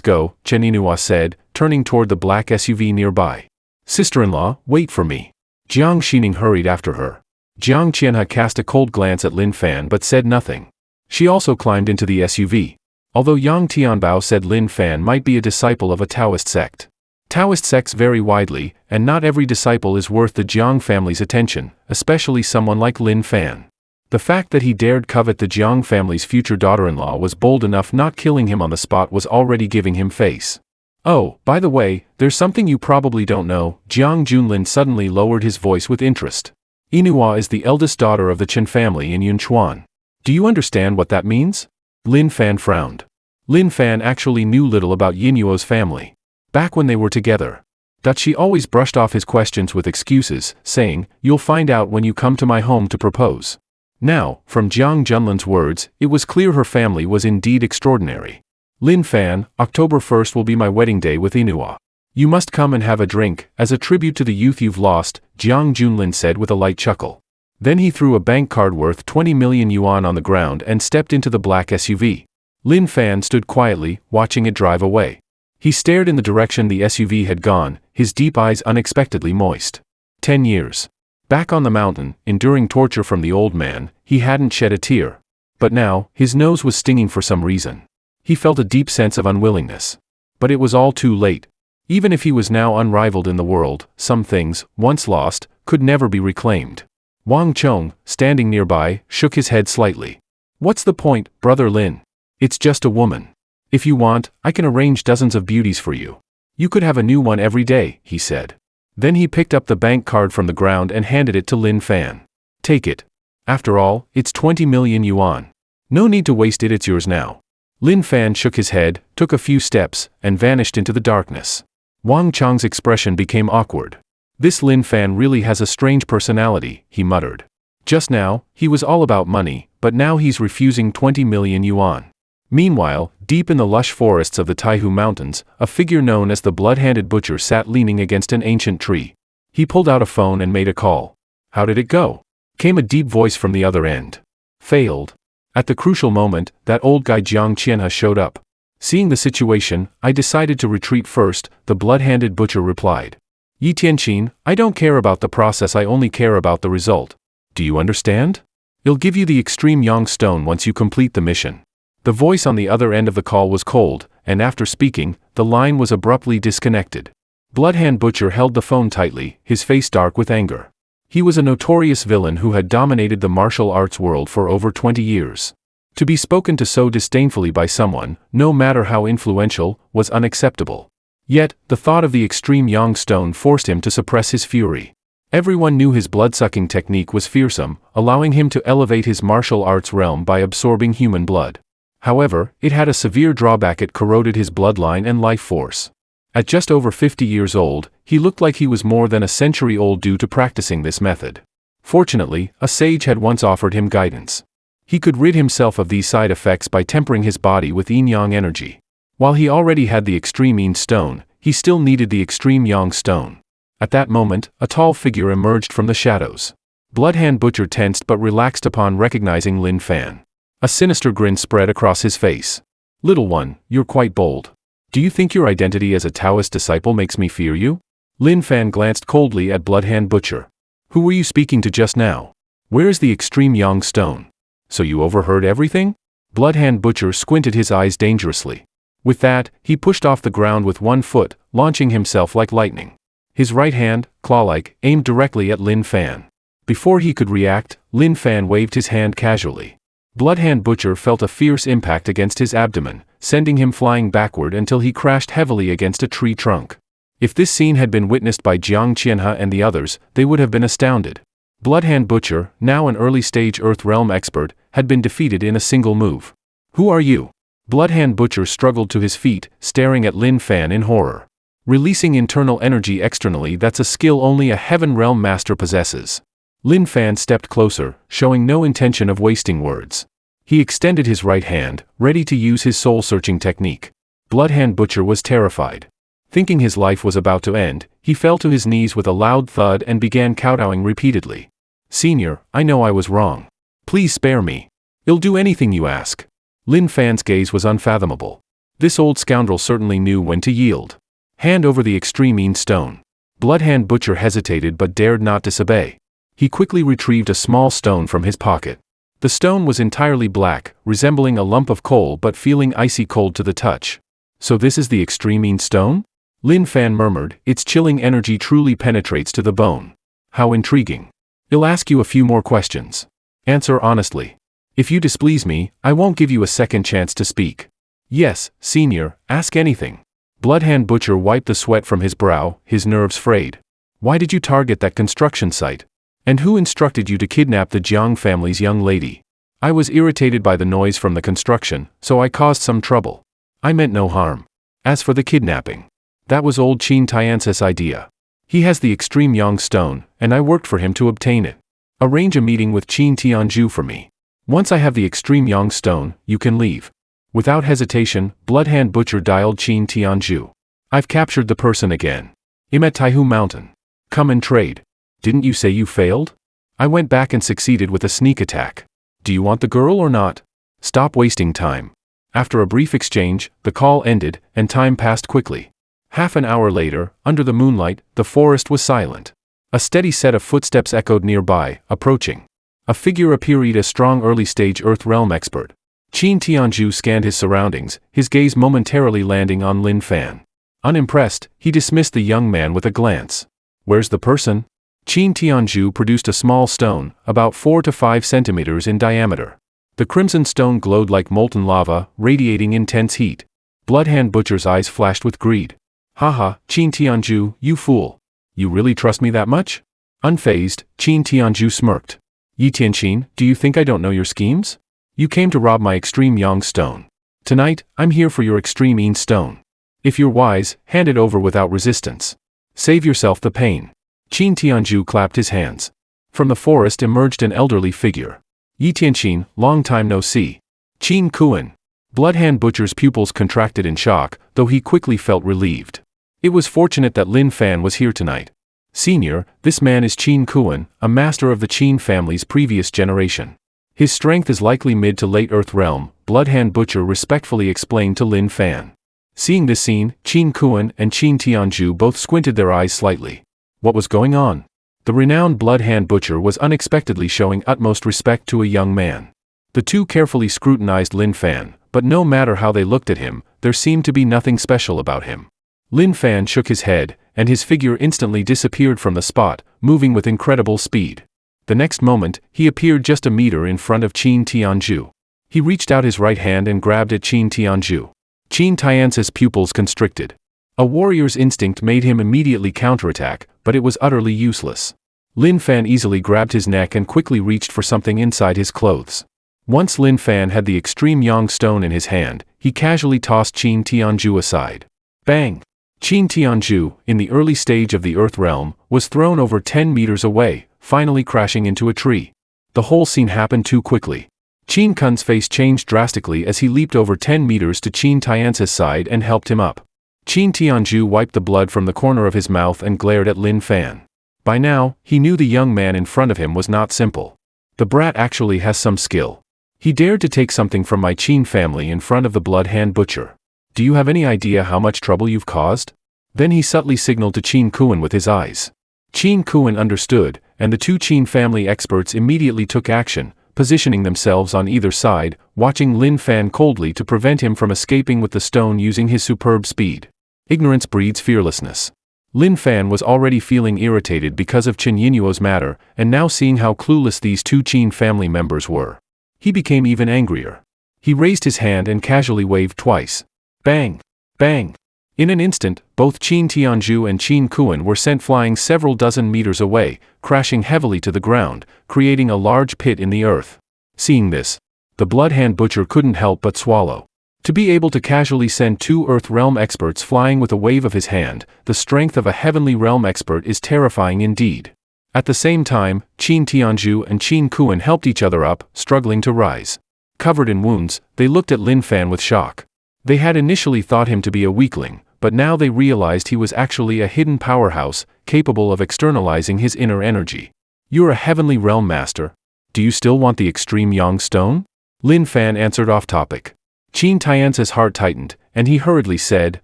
go, Chen Yinhua said, turning toward the black SUV nearby. Sister-in-law, wait for me. Jiang Xining hurried after her. Jiang Qianhe cast a cold glance at Lin Fan but said nothing. She also climbed into the SUV. Although Yang Tianbao said Lin Fan might be a disciple of a Taoist sect. Taoist sects vary widely, and not every disciple is worth the Jiang family's attention, especially someone like Lin Fan. The fact that he dared covet the Jiang family's future daughter-in-law was bold enough. Not killing him on the spot was already giving him face. Oh, by the way, there's something you probably don't know, Jiang Junlin suddenly lowered his voice with interest. Yinhua is the eldest daughter of the Chen family in Yunchuan. Do you understand what that means? Lin Fan frowned. Lin Fan actually knew little about Yinhua's family. Back when they were together. But she always brushed off his questions with excuses, saying, you'll find out when you come to my home to propose. Now, from Jiang Junlin's words, it was clear her family was indeed extraordinary. Lin Fan, October 1st will be my wedding day with Yinhua. You must come and have a drink, as a tribute to the youth you've lost, Jiang Junlin said with a light chuckle. Then he threw a bank card worth 20 million yuan on the ground and stepped into the black SUV. Lin Fan stood quietly, watching it drive away. He stared in the direction the SUV had gone, his deep eyes unexpectedly moist. 10 years. Back on the mountain, enduring torture from the old man, he hadn't shed a tear. But now, his nose was stinging for some reason. He felt a deep sense of unwillingness. But it was all too late. Even if he was now unrivaled in the world, some things, once lost, could never be reclaimed. Wang Chong, standing nearby, shook his head slightly. What's the point, Brother Lin? It's just a woman. If you want, I can arrange dozens of beauties for you. You could have a new one every day, he said. Then he picked up the bank card from the ground and handed it to Lin Fan. Take it. After all, it's 20 million yuan. No need to waste it, it's yours now. Lin Fan shook his head, took a few steps, and vanished into the darkness. Wang Chang's expression became awkward. This Lin Fan really has a strange personality, he muttered. Just now, he was all about money, but now he's refusing 20 million yuan. Meanwhile, deep in the lush forests of the Taihu Mountains, a figure known as the blood-handed butcher sat leaning against an ancient tree. He pulled out a phone and made a call. How did it go? Came a deep voice from the other end. Failed. At the crucial moment, that old guy Jiang Qianhe showed up. Seeing the situation, I decided to retreat first, the blood-handed butcher replied. Yi Tianqin, I don't care about the process, I only care about the result. Do you understand? I'll give you the extreme yang stone once you complete the mission. The voice on the other end of the call was cold, and after speaking, the line was abruptly disconnected. Bloodhand Butcher held the phone tightly, his face dark with anger. He was a notorious villain who had dominated the martial arts world for over 20 years. To be spoken to so disdainfully by someone, no matter how influential, was unacceptable. Yet, the thought of the extreme yang stone forced him to suppress his fury. Everyone knew his blood-sucking technique was fearsome, allowing him to elevate his martial arts realm by absorbing human blood. However, it had a severe drawback: it corroded his bloodline and life force. At just over 50 years old, he looked like he was more than a century old due to practicing this method. Fortunately, a sage had once offered him guidance. He could rid himself of these side effects by tempering his body with yin-yang energy. While he already had the extreme yin stone, he still needed the extreme yang stone. At that moment, a tall figure emerged from the shadows. Bloodhand Butcher tensed but relaxed upon recognizing Lin Fan. A sinister grin spread across his face. Little one, you're quite bold. Do you think your identity as a Taoist disciple makes me fear you? Lin Fan glanced coldly at Bloodhand Butcher. Who were you speaking to just now? Where is the extreme yang stone? So you overheard everything? Bloodhand Butcher squinted his eyes dangerously. With that, he pushed off the ground with one foot, launching himself like lightning. His right hand, claw-like, aimed directly at Lin Fan. Before he could react, Lin Fan waved his hand casually. Bloodhand Butcher felt a fierce impact against his abdomen, sending him flying backward until he crashed heavily against a tree trunk. If this scene had been witnessed by Jiang Qianhe and the others, they would have been astounded. Bloodhand Butcher, now an early-stage Earth Realm expert, had been defeated in a single move. Who are you? Bloodhand Butcher struggled to his feet, staring at Lin Fan in horror. Releasing internal energy externally, that's a skill only a Heaven Realm master possesses. Lin Fan stepped closer, showing no intention of wasting words. He extended his right hand, ready to use his soul-searching technique. Bloodhand Butcher was terrified. Thinking his life was about to end, he fell to his knees with a loud thud and began kowtowing repeatedly. Senior, I know I was wrong. Please spare me. I'll do anything you ask. Lin Fan's gaze was unfathomable. This old scoundrel certainly knew when to yield. Hand over the extreme yin stone. Bloodhand Butcher hesitated but dared not disobey. He quickly retrieved a small stone from his pocket. The stone was entirely black, resembling a lump of coal but feeling icy cold to the touch. So this is the extreme yin stone? Lin Fan murmured, its chilling energy truly penetrates to the bone. How intriguing. I'll ask you a few more questions. Answer honestly. If you displease me, I won't give you a second chance to speak. Yes, senior, ask anything. Bloodhand Butcher wiped the sweat from his brow, his nerves frayed. Why did you target that construction site? And who instructed you to kidnap the Jiang family's young lady? I was irritated by the noise from the construction, so I caused some trouble. I meant no harm. As for the kidnapping, that was old Qin Tiance's idea. He has the extreme yang stone, and I worked for him to obtain it. Arrange a meeting with Qin Tianzhu for me. Once I have the extreme yang stone, you can leave. Without hesitation, Bloodhand Butcher dialed Qin Tianzhu. I've captured the person again. I'm at Taihu Mountain. Come and trade. Didn't you say you failed? I went back and succeeded with a sneak attack. Do you want the girl or not? Stop wasting time. After a brief exchange, the call ended, and time passed quickly. Half an hour later, under the moonlight, the forest was silent. A steady set of footsteps echoed nearby, approaching. A figure appeared, a strong early-stage Earth Realm expert. Qin Tianzhu scanned his surroundings, his gaze momentarily landing on Lin Fan. Unimpressed, he dismissed the young man with a glance. Where's the person? Qin Tianzhu produced a small stone, about 4 to 5 centimeters in diameter. The crimson stone glowed like molten lava, radiating intense heat. Bloodhand Butcher's eyes flashed with greed. Haha, Qin Tianzhu, you fool. You really trust me that much? Unfazed, Qin Tianzhu smirked. Yi Tianqin, do you think I don't know your schemes? You came to rob my extreme yang stone. Tonight, I'm here for your extreme yin stone. If you're wise, hand it over without resistance. Save yourself the pain. Qin Tianzhu clapped his hands. From the forest emerged an elderly figure. Yi Tianqin, long time no see. Qin Kuan. Bloodhand Butcher's pupils contracted in shock, though he quickly felt relieved. It was fortunate that Lin Fan was here tonight. Senior, this man is Qin Kuan, a master of the Qin family's previous generation. His strength is likely mid to late Earth realm, Bloodhand Butcher respectfully explained to Lin Fan. Seeing this scene, Qin Kuan and Qin Tianzhu both squinted their eyes slightly. What was going on? The renowned Bloodhand Butcher was unexpectedly showing utmost respect to a young man. The two carefully scrutinized Lin Fan, but no matter how they looked at him, there seemed to be nothing special about him. Lin Fan shook his head, and his figure instantly disappeared from the spot, moving with incredible speed. The next moment, he appeared just a meter in front of Qin Tianzhu. He reached out his right hand and grabbed at Qin Tianzhu. Qin Tianzhu's pupils constricted. A warrior's instinct made him immediately counterattack, but it was utterly useless. Lin Fan easily grabbed his neck and quickly reached for something inside his clothes. Once Lin Fan had the extreme yang stone in his hand, he casually tossed Qin Tianzhu aside. Bang! Qin Tianzhu, in the early stage of the Earth realm, was thrown over 10 meters away, finally crashing into a tree. The whole scene happened too quickly. Qin Kun's face changed drastically as he leaped over 10 meters to Qin Tianzhu's side and helped him up. Qin Tianzhu wiped the blood from the corner of his mouth and glared at Lin Fan. By now, he knew the young man in front of him was not simple. The brat actually has some skill. He dared to take something from my Qin family in front of the Bloodhand Butcher. Do you have any idea how much trouble you've caused? Then he subtly signaled to Qin Kuan with his eyes. Qin Kuan understood, and the two Qin family experts immediately took action, positioning themselves on either side, watching Lin Fan coldly to prevent him from escaping with the stone using his superb speed. Ignorance breeds fearlessness. Lin Fan was already feeling irritated because of Chen Yinuo's matter, and now seeing how clueless these two Qin family members were, he became even angrier. He raised his hand and casually waved twice. Bang! Bang! In an instant, both Qin Tianzhu and Qin Kuan were sent flying several dozen meters away, crashing heavily to the ground, creating a large pit in the earth. Seeing this, the Bloodhand Butcher couldn't help but swallow. To be able to casually send two Earth Realm experts flying with a wave of his hand, the strength of a Heavenly Realm expert is terrifying indeed. At the same time, Qin Tianzhu and Qin Kuan helped each other up, struggling to rise. Covered in wounds, they looked at Lin Fan with shock. They had initially thought him to be a weakling, but now they realized he was actually a hidden powerhouse, capable of externalizing his inner energy. You're a Heavenly Realm Master. Do you still want the extreme Yang Stone? Lin Fan answered off topic. Qin Tianzhu's heart tightened, and he hurriedly said,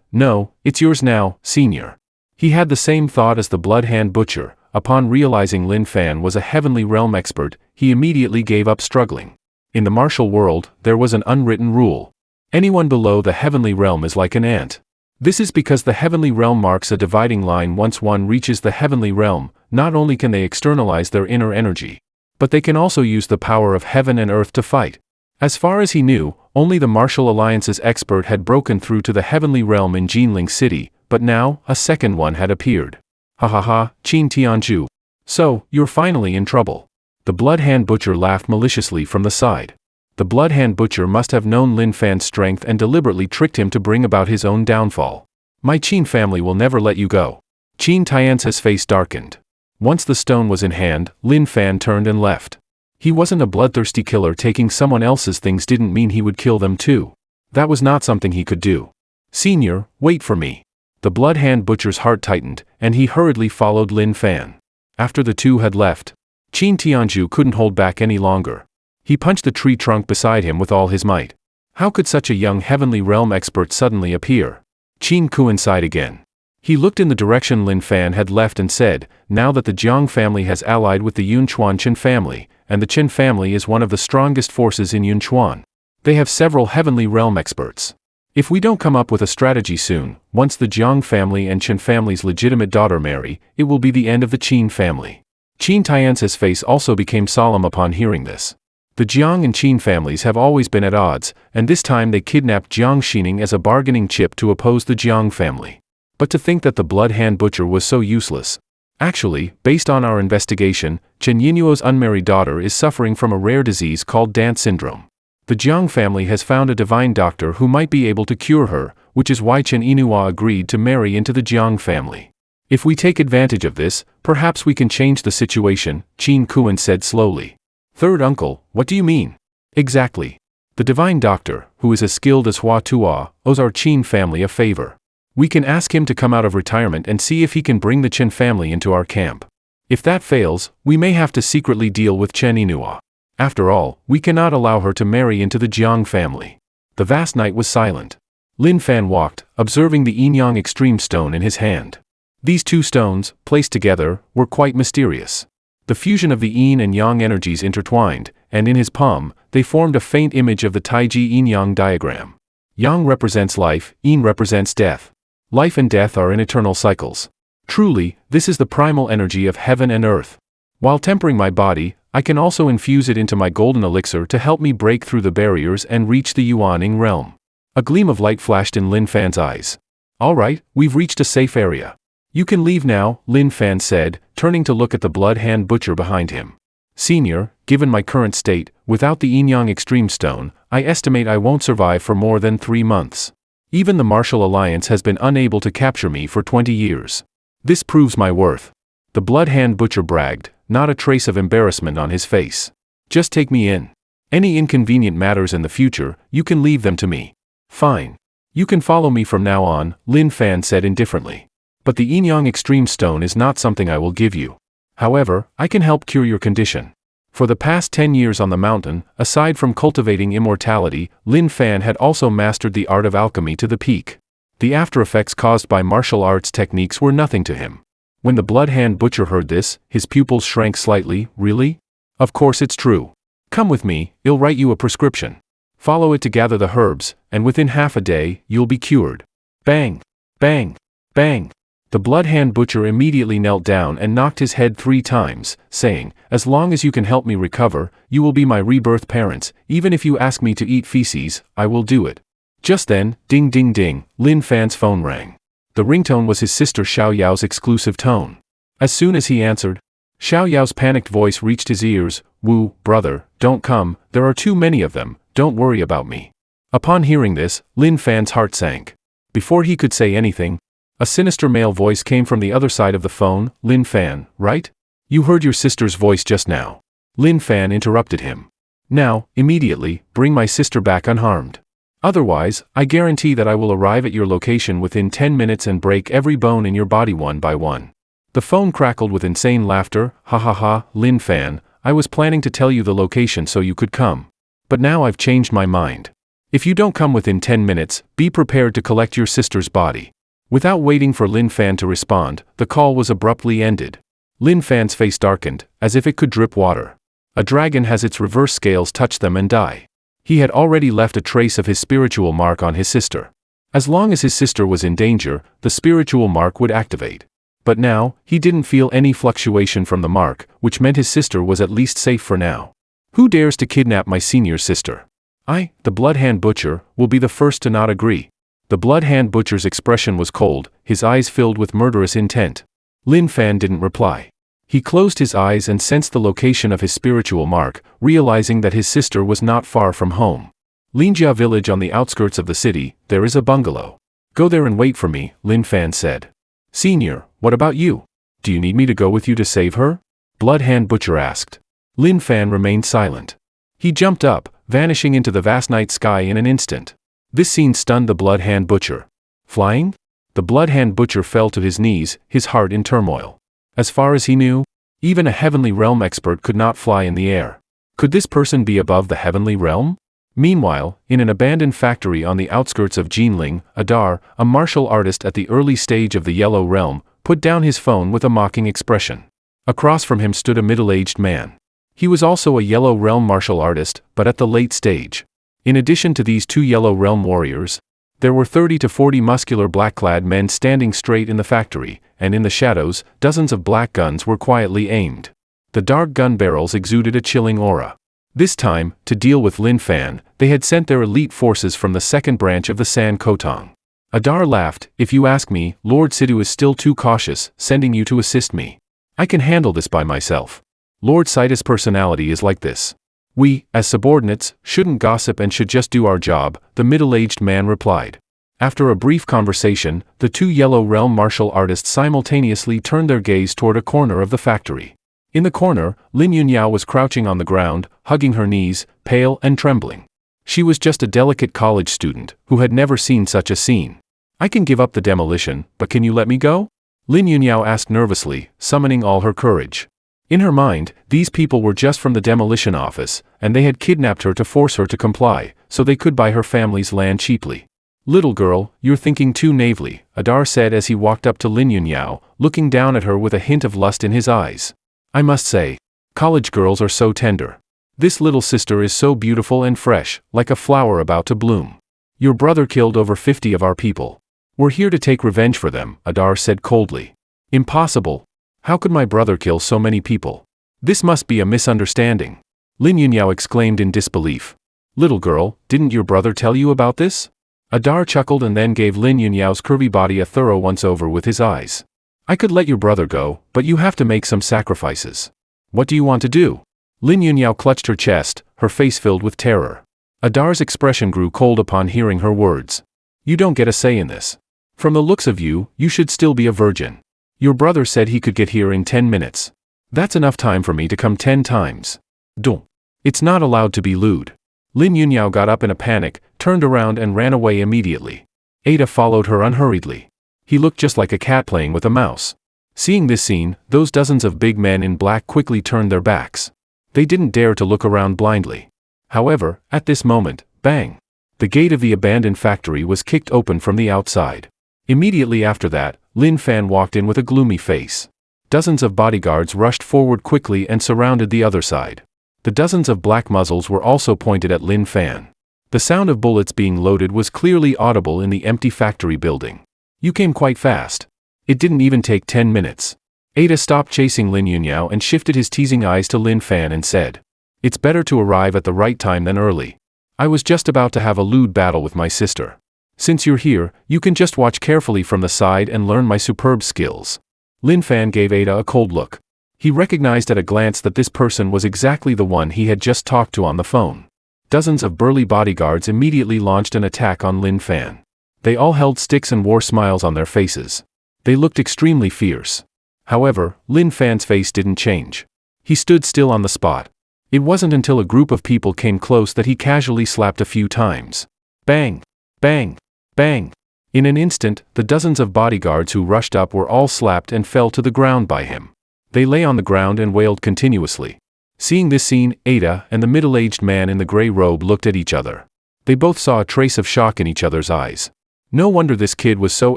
No, it's yours now, Senior. He had the same thought as the Bloodhand Butcher. Upon realizing Lin Fan was a Heavenly Realm expert, he immediately gave up struggling. In the martial world, there was an unwritten rule. Anyone below the Heavenly Realm is like an ant. This is because the Heavenly Realm marks a dividing line. Once one reaches the Heavenly Realm, not only can they externalize their inner energy, but they can also use the power of heaven and earth to fight. As far as he knew, only the Martial Alliance's expert had broken through to the Heavenly Realm in Jinling City, but now, a second one had appeared. Ha ha ha, Qin Tianzhu. So, you're finally in trouble. The Bloodhand Butcher laughed maliciously from the side. The Bloodhand Butcher must have known Lin Fan's strength and deliberately tricked him to bring about his own downfall. My Qin family will never let you go. Qin Tianzhu's face darkened. Once the stone was in hand, Lin Fan turned and left. He wasn't a bloodthirsty killer. Taking someone else's things didn't mean he would kill them too. That was not something he could do. Senior, wait for me. The Bloodhand Butcher's heart tightened, and he hurriedly followed Lin Fan. After the two had left, Qin Tianzhu couldn't hold back any longer. He punched the tree trunk beside him with all his might. How could such a young Heavenly Realm expert suddenly appear? Qin Kuan sighed again. He looked in the direction Lin Fan had left and said, Now that the Jiang family has allied with the Yunchuan Chen family, and the Chen family is one of the strongest forces in Yunchuan, they have several Heavenly Realm experts. If we don't come up with a strategy soon, once the Jiang family and Chen family's legitimate daughter marry, it will be the end of the Qin family. Qin Tianzhu's face also became solemn upon hearing this. The Jiang and Qin families have always been at odds, and this time they kidnapped Jiang Xining as a bargaining chip to oppose the Jiang family. But to think that the Bloodhand Butcher was so useless. Actually, based on our investigation, Chen Yinuo's unmarried daughter is suffering from a rare disease called Dance syndrome. The Jiang family has found a divine doctor who might be able to cure her, which is why Chen Inua agreed to marry into the Jiang family. If we take advantage of this, perhaps we can change the situation, Qin Kuan said slowly. Third uncle, what do you mean? Exactly. The divine doctor, who is as skilled as Hua Tua, owes our Qin family a favor. We can ask him to come out of retirement and see if he can bring the Chen family into our camp. If that fails, we may have to secretly deal with Chen Inua. After all, we cannot allow her to marry into the Jiang family. The vast night was silent. Lin Fan walked, observing the yin-yang extreme stone in his hand. These two stones, placed together, were quite mysterious. The fusion of the yin and yang energies intertwined, and in his palm, they formed a faint image of the Taiji yin-yang diagram. Yang represents life, yin represents death. Life and death are in eternal cycles. Truly, this is the primal energy of heaven and earth. While tempering my body, I can also infuse it into my golden elixir to help me break through the barriers and reach the Yuaning realm. A gleam of light flashed in Lin Fan's eyes. All right, we've reached a safe area. You can leave now, Lin Fan said, turning to look at the blood hand butcher behind him. Senior, given my current state, without the yin-yang extreme stone, I estimate I won't survive for more than 3 months. Even the Martial Alliance has been unable to capture me for 20 years. This proves my worth. The blood hand butcher bragged, not a trace of embarrassment on his face. Just take me in. Any inconvenient matters in the future, you can leave them to me. Fine. You can follow me from now on, Lin Fan said indifferently. But the yin-yang extreme stone is not something I will give you. However, I can help cure your condition. For the past 10 years on the mountain, aside from cultivating immortality, Lin Fan had also mastered the art of alchemy to the peak. The aftereffects caused by martial arts techniques were nothing to him. When the blood hand butcher heard this, his pupils shrank slightly. Really? Of course it's true. Come with me, I'll write you a prescription. Follow it to gather the herbs, and within half a day, you'll be cured. Bang! Bang! Bang! The blood hand butcher immediately knelt down and knocked his head 3 times, saying, as long as you can help me recover, you will be my rebirth parents. Even if you ask me to eat feces, I will do it. Just then, ding ding ding, Lin Fan's phone rang. The ringtone was his sister Xiao Yao's exclusive tone. As soon as he answered, Xiao Yao's panicked voice reached his ears. Wu, brother, don't come, there are too many of them, don't worry about me. Upon hearing this, Lin Fan's heart sank. Before he could say anything, a sinister male voice came from the other side of the phone. Lin Fan, right? You heard your sister's voice just now. Lin Fan interrupted him. Now, immediately, bring my sister back unharmed. Otherwise, I guarantee that I will arrive at your location within 10 minutes and break every bone in your body one by one. The phone crackled with insane laughter. Ha ha ha, Lin Fan, I was planning to tell you the location so you could come. But now I've changed my mind. If you don't come within 10 minutes, be prepared to collect your sister's body. Without waiting for Lin Fan to respond, the call was abruptly ended. Lin Fan's face darkened, as if it could drip water. A dragon has its reverse scales touch them and die. He had already left a trace of his spiritual mark on his sister. As long as his sister was in danger, the spiritual mark would activate. But now, he didn't feel any fluctuation from the mark, which meant his sister was at least safe for now. Who dares to kidnap my senior sister? I, the blood hand butcher, will be the first to not agree. The blood hand butcher's expression was cold, his eyes filled with murderous intent. Lin Fan didn't reply. He closed his eyes and sensed the location of his spiritual mark, realizing that his sister was not far from home. Linjia village on the outskirts of the city, there is a bungalow. Go there and wait for me, Lin Fan said. Senior, what about you? Do you need me to go with you to save her? Blood hand butcher asked. Lin Fan remained silent. He jumped up, vanishing into the vast night sky in an instant. This scene stunned the blood hand butcher. Flying? The blood hand butcher fell to his knees, his heart in turmoil. As far as he knew, even a heavenly realm expert could not fly in the air. Could this person be above the heavenly realm? Meanwhile, in an abandoned factory on the outskirts of Jinling, Adar, a martial artist at the early stage of the Yellow Realm, put down his phone with a mocking expression. Across from him stood a middle-aged man. He was also a Yellow Realm martial artist, but at the late stage. In addition to these 2 Yellow Realm warriors, there were 30 to 40 muscular black-clad men standing straight in the factory, and in the shadows, dozens of black guns were quietly aimed. The dark gun barrels exuded a chilling aura. This time, to deal with Lin Fan, they had sent their elite forces from the second branch of the San Kotong. Adar laughed. If you ask me, Lord Sidhu is still too cautious, sending you to assist me. I can handle this by myself. Lord Sidhu's personality is like this. We, as subordinates, shouldn't gossip and should just do our job, the middle-aged man replied. After a brief conversation, the two Yellow Realm martial artists simultaneously turned their gaze toward a corner of the factory. In the corner, Lin Yunyao was crouching on the ground, hugging her knees, pale and trembling. She was just a delicate college student, who had never seen such a scene. "I can give up the demolition, but can you let me go?" Lin Yunyao asked nervously, summoning all her courage. In her mind, these people were just from the demolition office, and they had kidnapped her to force her to comply, so they could buy her family's land cheaply. "Little girl, you're thinking too naively," Adar said as he walked up to Lin Yunyao, looking down at her with a hint of lust in his eyes. "I must say, college girls are so tender. This little sister is so beautiful and fresh, like a flower about to bloom. Your brother killed over 50 of our people. We're here to take revenge for them," Adar said coldly. "Impossible. How could my brother kill so many people? This must be a misunderstanding." Lin Yunyao exclaimed in disbelief. "Little girl, didn't your brother tell you about this?" Adar chuckled and then gave Lin Yunyao's curvy body a thorough once-over with his eyes. "I could let your brother go, but you have to make some sacrifices. What do you want to do?" Lin Yunyao clutched her chest, her face filled with terror. Adar's expression grew cold upon hearing her words. "You don't get a say in this. From the looks of you, you should still be a virgin. Your brother said he could get here in 10 minutes. That's enough time for me to come 10 times. Don't. It's not allowed to be lewd." Lin Yunyao got up in a panic, turned around and ran away immediately. Ada followed her unhurriedly. He looked just like a cat playing with a mouse. Seeing this scene, those dozens of big men in black quickly turned their backs. They didn't dare to look around blindly. However, at this moment, bang! The gate of the abandoned factory was kicked open from the outside. Immediately after that, Lin Fan walked in with a gloomy face. Dozens of bodyguards rushed forward quickly and surrounded the other side. The dozens of black muzzles were also pointed at Lin Fan. The sound of bullets being loaded was clearly audible in the empty factory building. "You came quite fast. It didn't even take 10 minutes. Ada stopped chasing Lin Yunyao and shifted his teasing eyes to Lin Fan and said, "It's better to arrive at the right time than early. I was just about to have a lewd battle with my sister. Since you're here, you can just watch carefully from the side and learn my superb skills." Lin Fan gave Ada a cold look. He recognized at a glance that this person was exactly the one he had just talked to on the phone. Dozens of burly bodyguards immediately launched an attack on Lin Fan. They all held sticks and wore smiles on their faces. They looked extremely fierce. However, Lin Fan's face didn't change. He stood still on the spot. It wasn't until a group of people came close that he casually slapped a few times. Bang! Bang! Bang! In an instant, the dozens of bodyguards who rushed up were all slapped and fell to the ground by him. They lay on the ground and wailed continuously. Seeing this scene, Ada and the middle-aged man in the gray robe looked at each other. They both saw a trace of shock in each other's eyes. No wonder this kid was so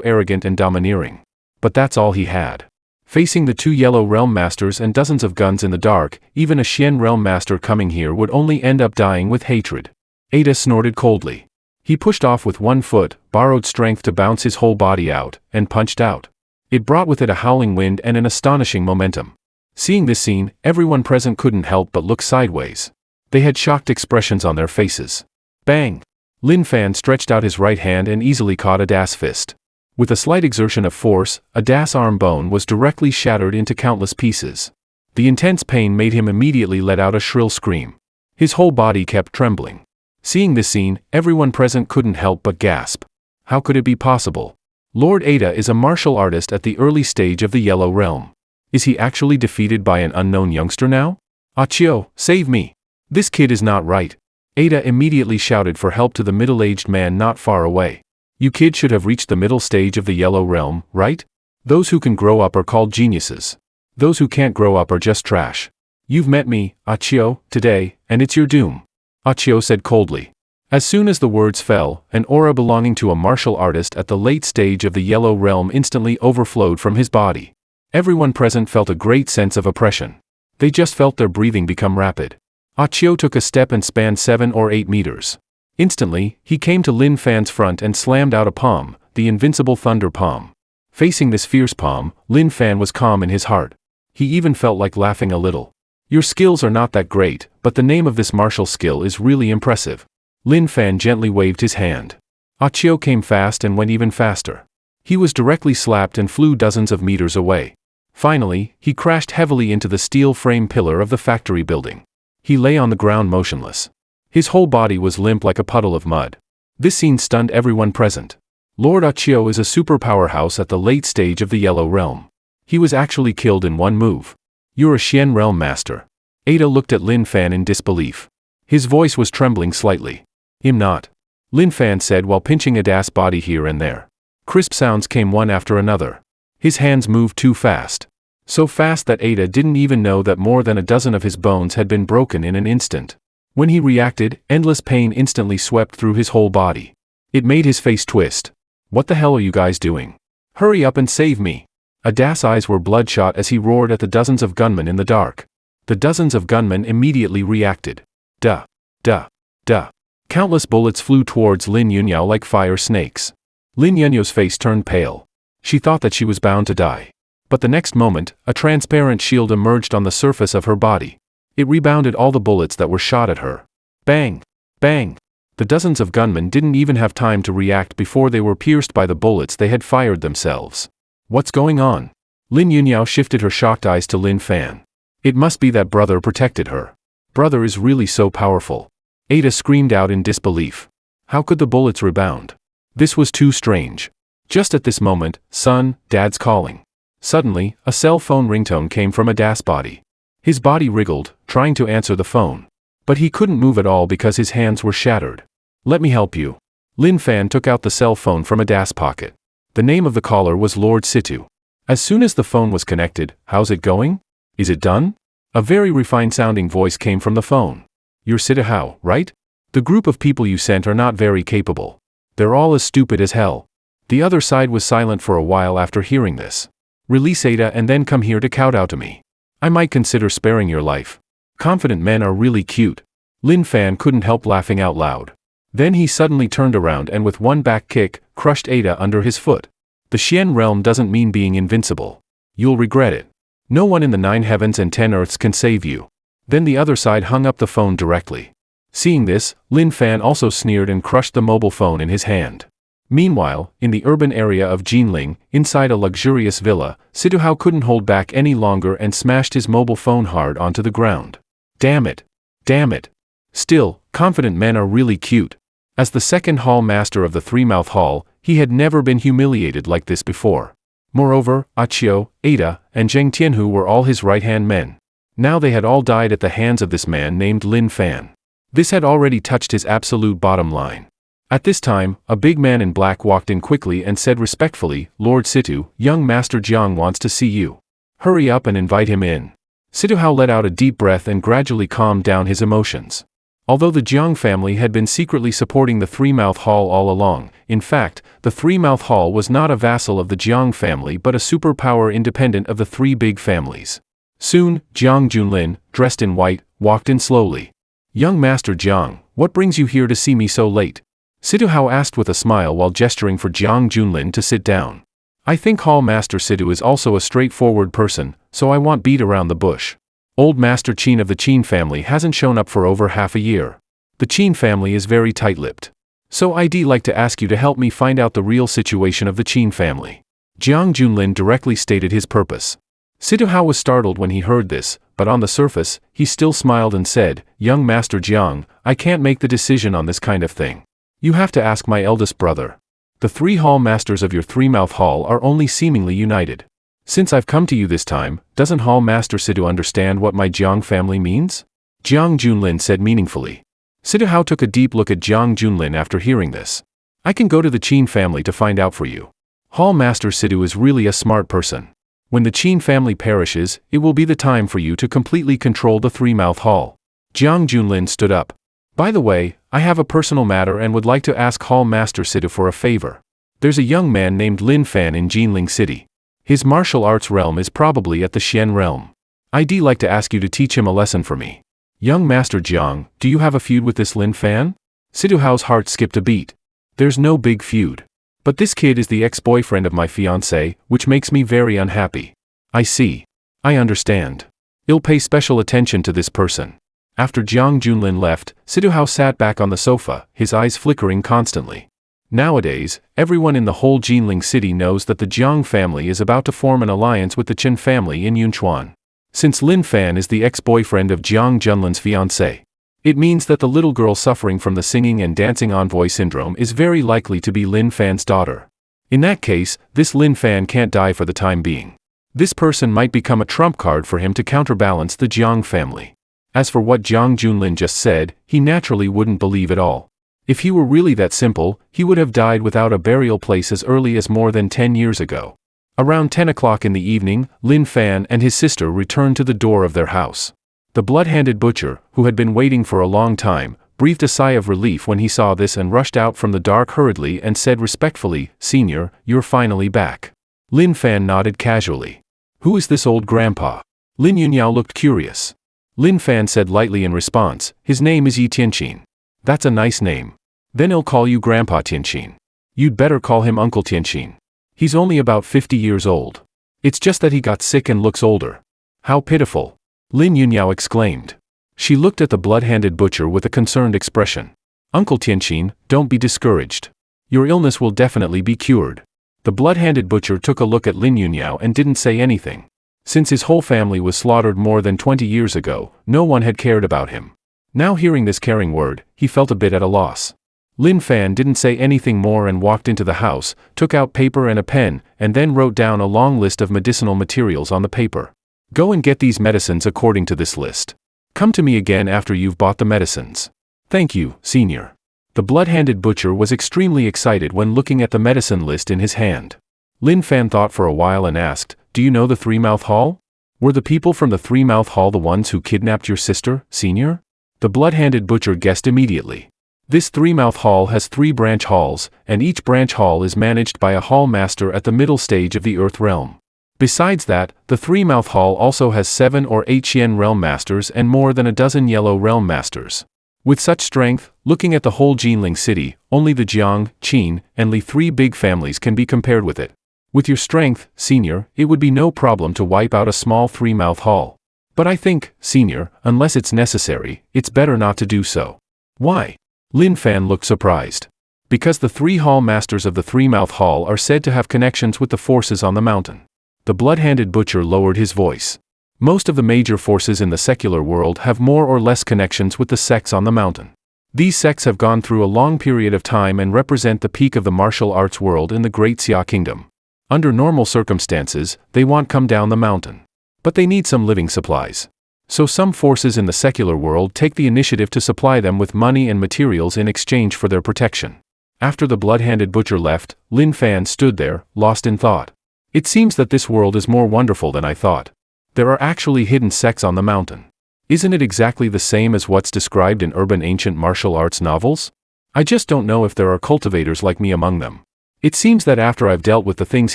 arrogant and domineering. But that's all he had. Facing the two Yellow Realm Masters and dozens of guns in the dark, even a Xian Realm Master coming here would only end up dying with hatred. Ada snorted coldly. He pushed off with one foot, borrowed strength to bounce his whole body out, and punched out. It brought with it a howling wind and an astonishing momentum. Seeing this scene, everyone present couldn't help but look sideways. They had shocked expressions on their faces. Bang! Lin Fan stretched out his right hand and easily caught Ada's fist. With a slight exertion of force, Ada's arm bone was directly shattered into countless pieces. The intense pain made him immediately let out a shrill scream. His whole body kept trembling. Seeing this scene, everyone present couldn't help but gasp. How could it be possible? Lord Ada is a martial artist at the early stage of the Yellow Realm. Is he actually defeated by an unknown youngster now? Achio, save me! This kid is not right. Ada immediately shouted for help to the middle-aged man not far away. You kid should have reached the middle stage of the Yellow Realm, right? Those who can grow up are called geniuses. Those who can't grow up are just trash. You've met me, Achio, today, and it's your doom. Achio said coldly. As soon as the words fell, an aura belonging to a martial artist at the late stage of the Yellow Realm instantly overflowed from his body. Everyone present felt a great sense of oppression. They just felt their breathing become rapid. Achio took a step and spanned 7 or 8 meters. Instantly, he came to Lin Fan's front and slammed out a palm, the invincible thunder palm. Facing this fierce palm, Lin Fan was calm in his heart. He even felt like laughing a little. Your skills are not that great, but the name of this martial skill is really impressive. Lin Fan gently waved his hand. Achio came fast and went even faster. He was directly slapped and flew dozens of meters away. Finally, he crashed heavily into the steel frame pillar of the factory building. He lay on the ground motionless. His whole body was limp like a puddle of mud. This scene stunned everyone present. Lord Achio is a super powerhouse at the late stage of the Yellow Realm. He was actually killed in one move. You're a Xian Realm Master. Ada looked at Lin Fan in disbelief. His voice was trembling slightly. I'm not. Lin Fan said while pinching Ada's body here and there. Crisp sounds came one after another. His hands moved too fast. So fast that Ada didn't even know that more than a dozen of his bones had been broken in an instant. When he reacted, endless pain instantly swept through his whole body. It made his face twist. What the hell are you guys doing? Hurry up and save me. Ada's eyes were bloodshot as he roared at the dozens of gunmen in the dark. The dozens of gunmen immediately reacted. Duh. Duh. Duh. Countless bullets flew towards Lin Yunyao like fire snakes. Lin Yunyao's face turned pale. She thought that she was bound to die. But the next moment, a transparent shield emerged on the surface of her body. It rebounded all the bullets that were shot at her. Bang! Bang! The dozens of gunmen didn't even have time to react before they were pierced by the bullets they had fired themselves. What's going on? Lin Yunyao shifted her shocked eyes to Lin Fan. It must be that brother protected her. Brother is really so powerful. Ada screamed out in disbelief. How could the bullets rebound? This was too strange. Just at this moment, son, Dad's calling. Suddenly, a cell phone ringtone came from Ada's body. His body wriggled, trying to answer the phone. But he couldn't move at all because his hands were shattered. Let me help you. Lin Fan took out the cell phone from Ada's pocket. The name of the caller was Lord Situ. As soon as the phone was connected, how's it going? Is it done? A very refined-sounding voice came from the phone. You're Situ Hao, right? The group of people you sent are not very capable. They're all as stupid as hell. The other side was silent for a while after hearing this. Release Ada and then come here to kowtow to me. I might consider sparing your life. Confident men are really cute. Lin Fan couldn't help laughing out loud. Then he suddenly turned around and with one back kick, crushed Ada under his foot. The Xian realm doesn't mean being invincible. You'll regret it. No one in the 9 heavens and 10 earths can save you. Then the other side hung up the phone directly. Seeing this, Lin Fan also sneered and crushed the mobile phone in his hand. Meanwhile, in the urban area of Jinling, inside a luxurious villa, Situ Hao couldn't hold back any longer and smashed his mobile phone hard onto the ground. Damn it! Damn it! Still, confident men are really cute. As the second hall master of the Three-Mouth Hall, he had never been humiliated like this before. Moreover, Achio, Ada, and Zheng Tianhu were all his right-hand men. Now they had all died at the hands of this man named Lin Fan. This had already touched his absolute bottom line. At this time, a big man in black walked in quickly and said respectfully, Lord Situ, young Master Jiang wants to see you. Hurry up and invite him in. Situ Hao let out a deep breath and gradually calmed down his emotions. Although the Jiang family had been secretly supporting the Three-Mouth Hall all along, in fact, the Three-Mouth Hall was not a vassal of the Jiang family but a superpower independent of the three big families. Soon, Jiang Junlin, dressed in white, walked in slowly. Young Master Jiang, what brings you here to see me so late? Situ Hao asked with a smile while gesturing for Jiang Junlin to sit down. I think Hall Master Situ is also a straightforward person, so I won't beat around the bush. Old Master Qin of the Qin family hasn't shown up for over half a year. The Qin family is very tight-lipped. So I'd like to ask you to help me find out the real situation of the Qin family. Jiang Junlin directly stated his purpose. Situ Hao was startled when he heard this, but on the surface, he still smiled and said, Young Master Jiang, I can't make the decision on this kind of thing. You have to ask my eldest brother. The 3 hall masters of your Three-Mouth Hall are only seemingly united. Since I've come to you this time, doesn't Hall Master Situ understand what my Jiang family means? Jiang Junlin said meaningfully. Situ Hao took a deep look at Jiang Junlin after hearing this. I can go to the Qin family to find out for you. Hall Master Situ is really a smart person. When the Qin family perishes, it will be the time for you to completely control the Three-Mouth Hall. Jiang Junlin stood up. By the way, I have a personal matter and would like to ask Hall Master Situ for a favor. There's a young man named Lin Fan in Jinling City. His martial arts realm is probably at the Xian realm. I'd like to ask you to teach him a lesson for me. Young Master Jiang, do you have a feud with this Lin Fan? Situ Hao's heart skipped a beat. There's no big feud. But this kid is the ex-boyfriend of my fiancé, which makes me very unhappy. I see. I understand. I'll pay special attention to this person. After Jiang Junlin left, Situ Hao sat back on the sofa, his eyes flickering constantly. Nowadays, everyone in the whole Jinling city knows that the Jiang family is about to form an alliance with the Chen family in Yunchuan. Since Lin Fan is the ex-boyfriend of Jiang Junlin's fiancé, It means that the little girl suffering from the singing and dancing envoy syndrome is very likely to be Lin Fan's daughter. In that case, this Lin Fan can't die for the time being. This person might become a trump card for him to counterbalance the Jiang family. As for what Jiang Junlin just said, he naturally wouldn't believe it all. If he were really that simple, he would have died without a burial place as early as more than 10 years ago. Around 10 o'clock in the evening, Lin Fan and his sister returned to the door of their house. The blood-handed butcher, who had been waiting for a long time, breathed a sigh of relief when he saw this and rushed out from the dark hurriedly and said respectfully, "Senior, you're finally back." Lin Fan nodded casually. "Who is this old grandpa?" Lin Yunyao looked curious. Lin Fan said lightly in response, "His name is Yi Tianqin." "That's a nice name. Then he'll call you Grandpa Tianqin. You'd better call him Uncle Tianqin. He's only about 50 years old. It's just that he got sick and looks older." "How pitiful!" Lin Yunyao exclaimed. She looked at the blood-handed butcher with a concerned expression. "Uncle Tianqin, don't be discouraged. Your illness will definitely be cured." The blood-handed butcher took a look at Lin Yunyao and didn't say anything. Since his whole family was slaughtered more than 20 years ago, no one had cared about him. Now hearing this caring word, he felt a bit at a loss. Lin Fan didn't say anything more and walked into the house, took out paper and a pen, and then wrote down a long list of medicinal materials on the paper. "Go and get these medicines according to this list. Come to me again after you've bought the medicines." "Thank you, Senior." The blood-handed butcher was extremely excited when looking at the medicine list in his hand. Lin Fan thought for a while and asked, "Do you know the Three-Mouth Hall? Were the people from the Three-Mouth Hall the ones who kidnapped your sister, Senior?" The blood-handed butcher guessed immediately. This Three-Mouth Hall has 3 branch halls, and each branch hall is managed by a hall master at the middle stage of the Earth realm. Besides that, the Three-Mouth Hall also has 7 or 8 Xian realm masters and more than a dozen yellow realm masters. With such strength, looking at the whole Jinling city, only the Jiang, Qin, and Li 3 big families can be compared with it. With your strength, Senior, it would be no problem to wipe out a small Three-Mouth Hall. But I think, Senior, unless it's necessary, it's better not to do so. "Why?" Lin Fan looked surprised. "Because the 3 hall masters of the Three-Mouth Hall are said to have connections with the forces on the mountain." The blood-handed butcher lowered his voice. Most of the major forces in the secular world have more or less connections with the sects on the mountain. These sects have gone through a long period of time and represent the peak of the martial arts world in the Great Xia Kingdom. Under normal circumstances, they won't come down the mountain. But they need some living supplies. So some forces in the secular world take the initiative to supply them with money and materials in exchange for their protection. After the blood-handed butcher left, Lin Fan stood there, lost in thought. "It seems that this world is more wonderful than I thought. There are actually hidden sects on the mountain. Isn't it exactly the same as what's described in urban ancient martial arts novels? I just don't know if there are cultivators like me among them. It seems that after I've dealt with the things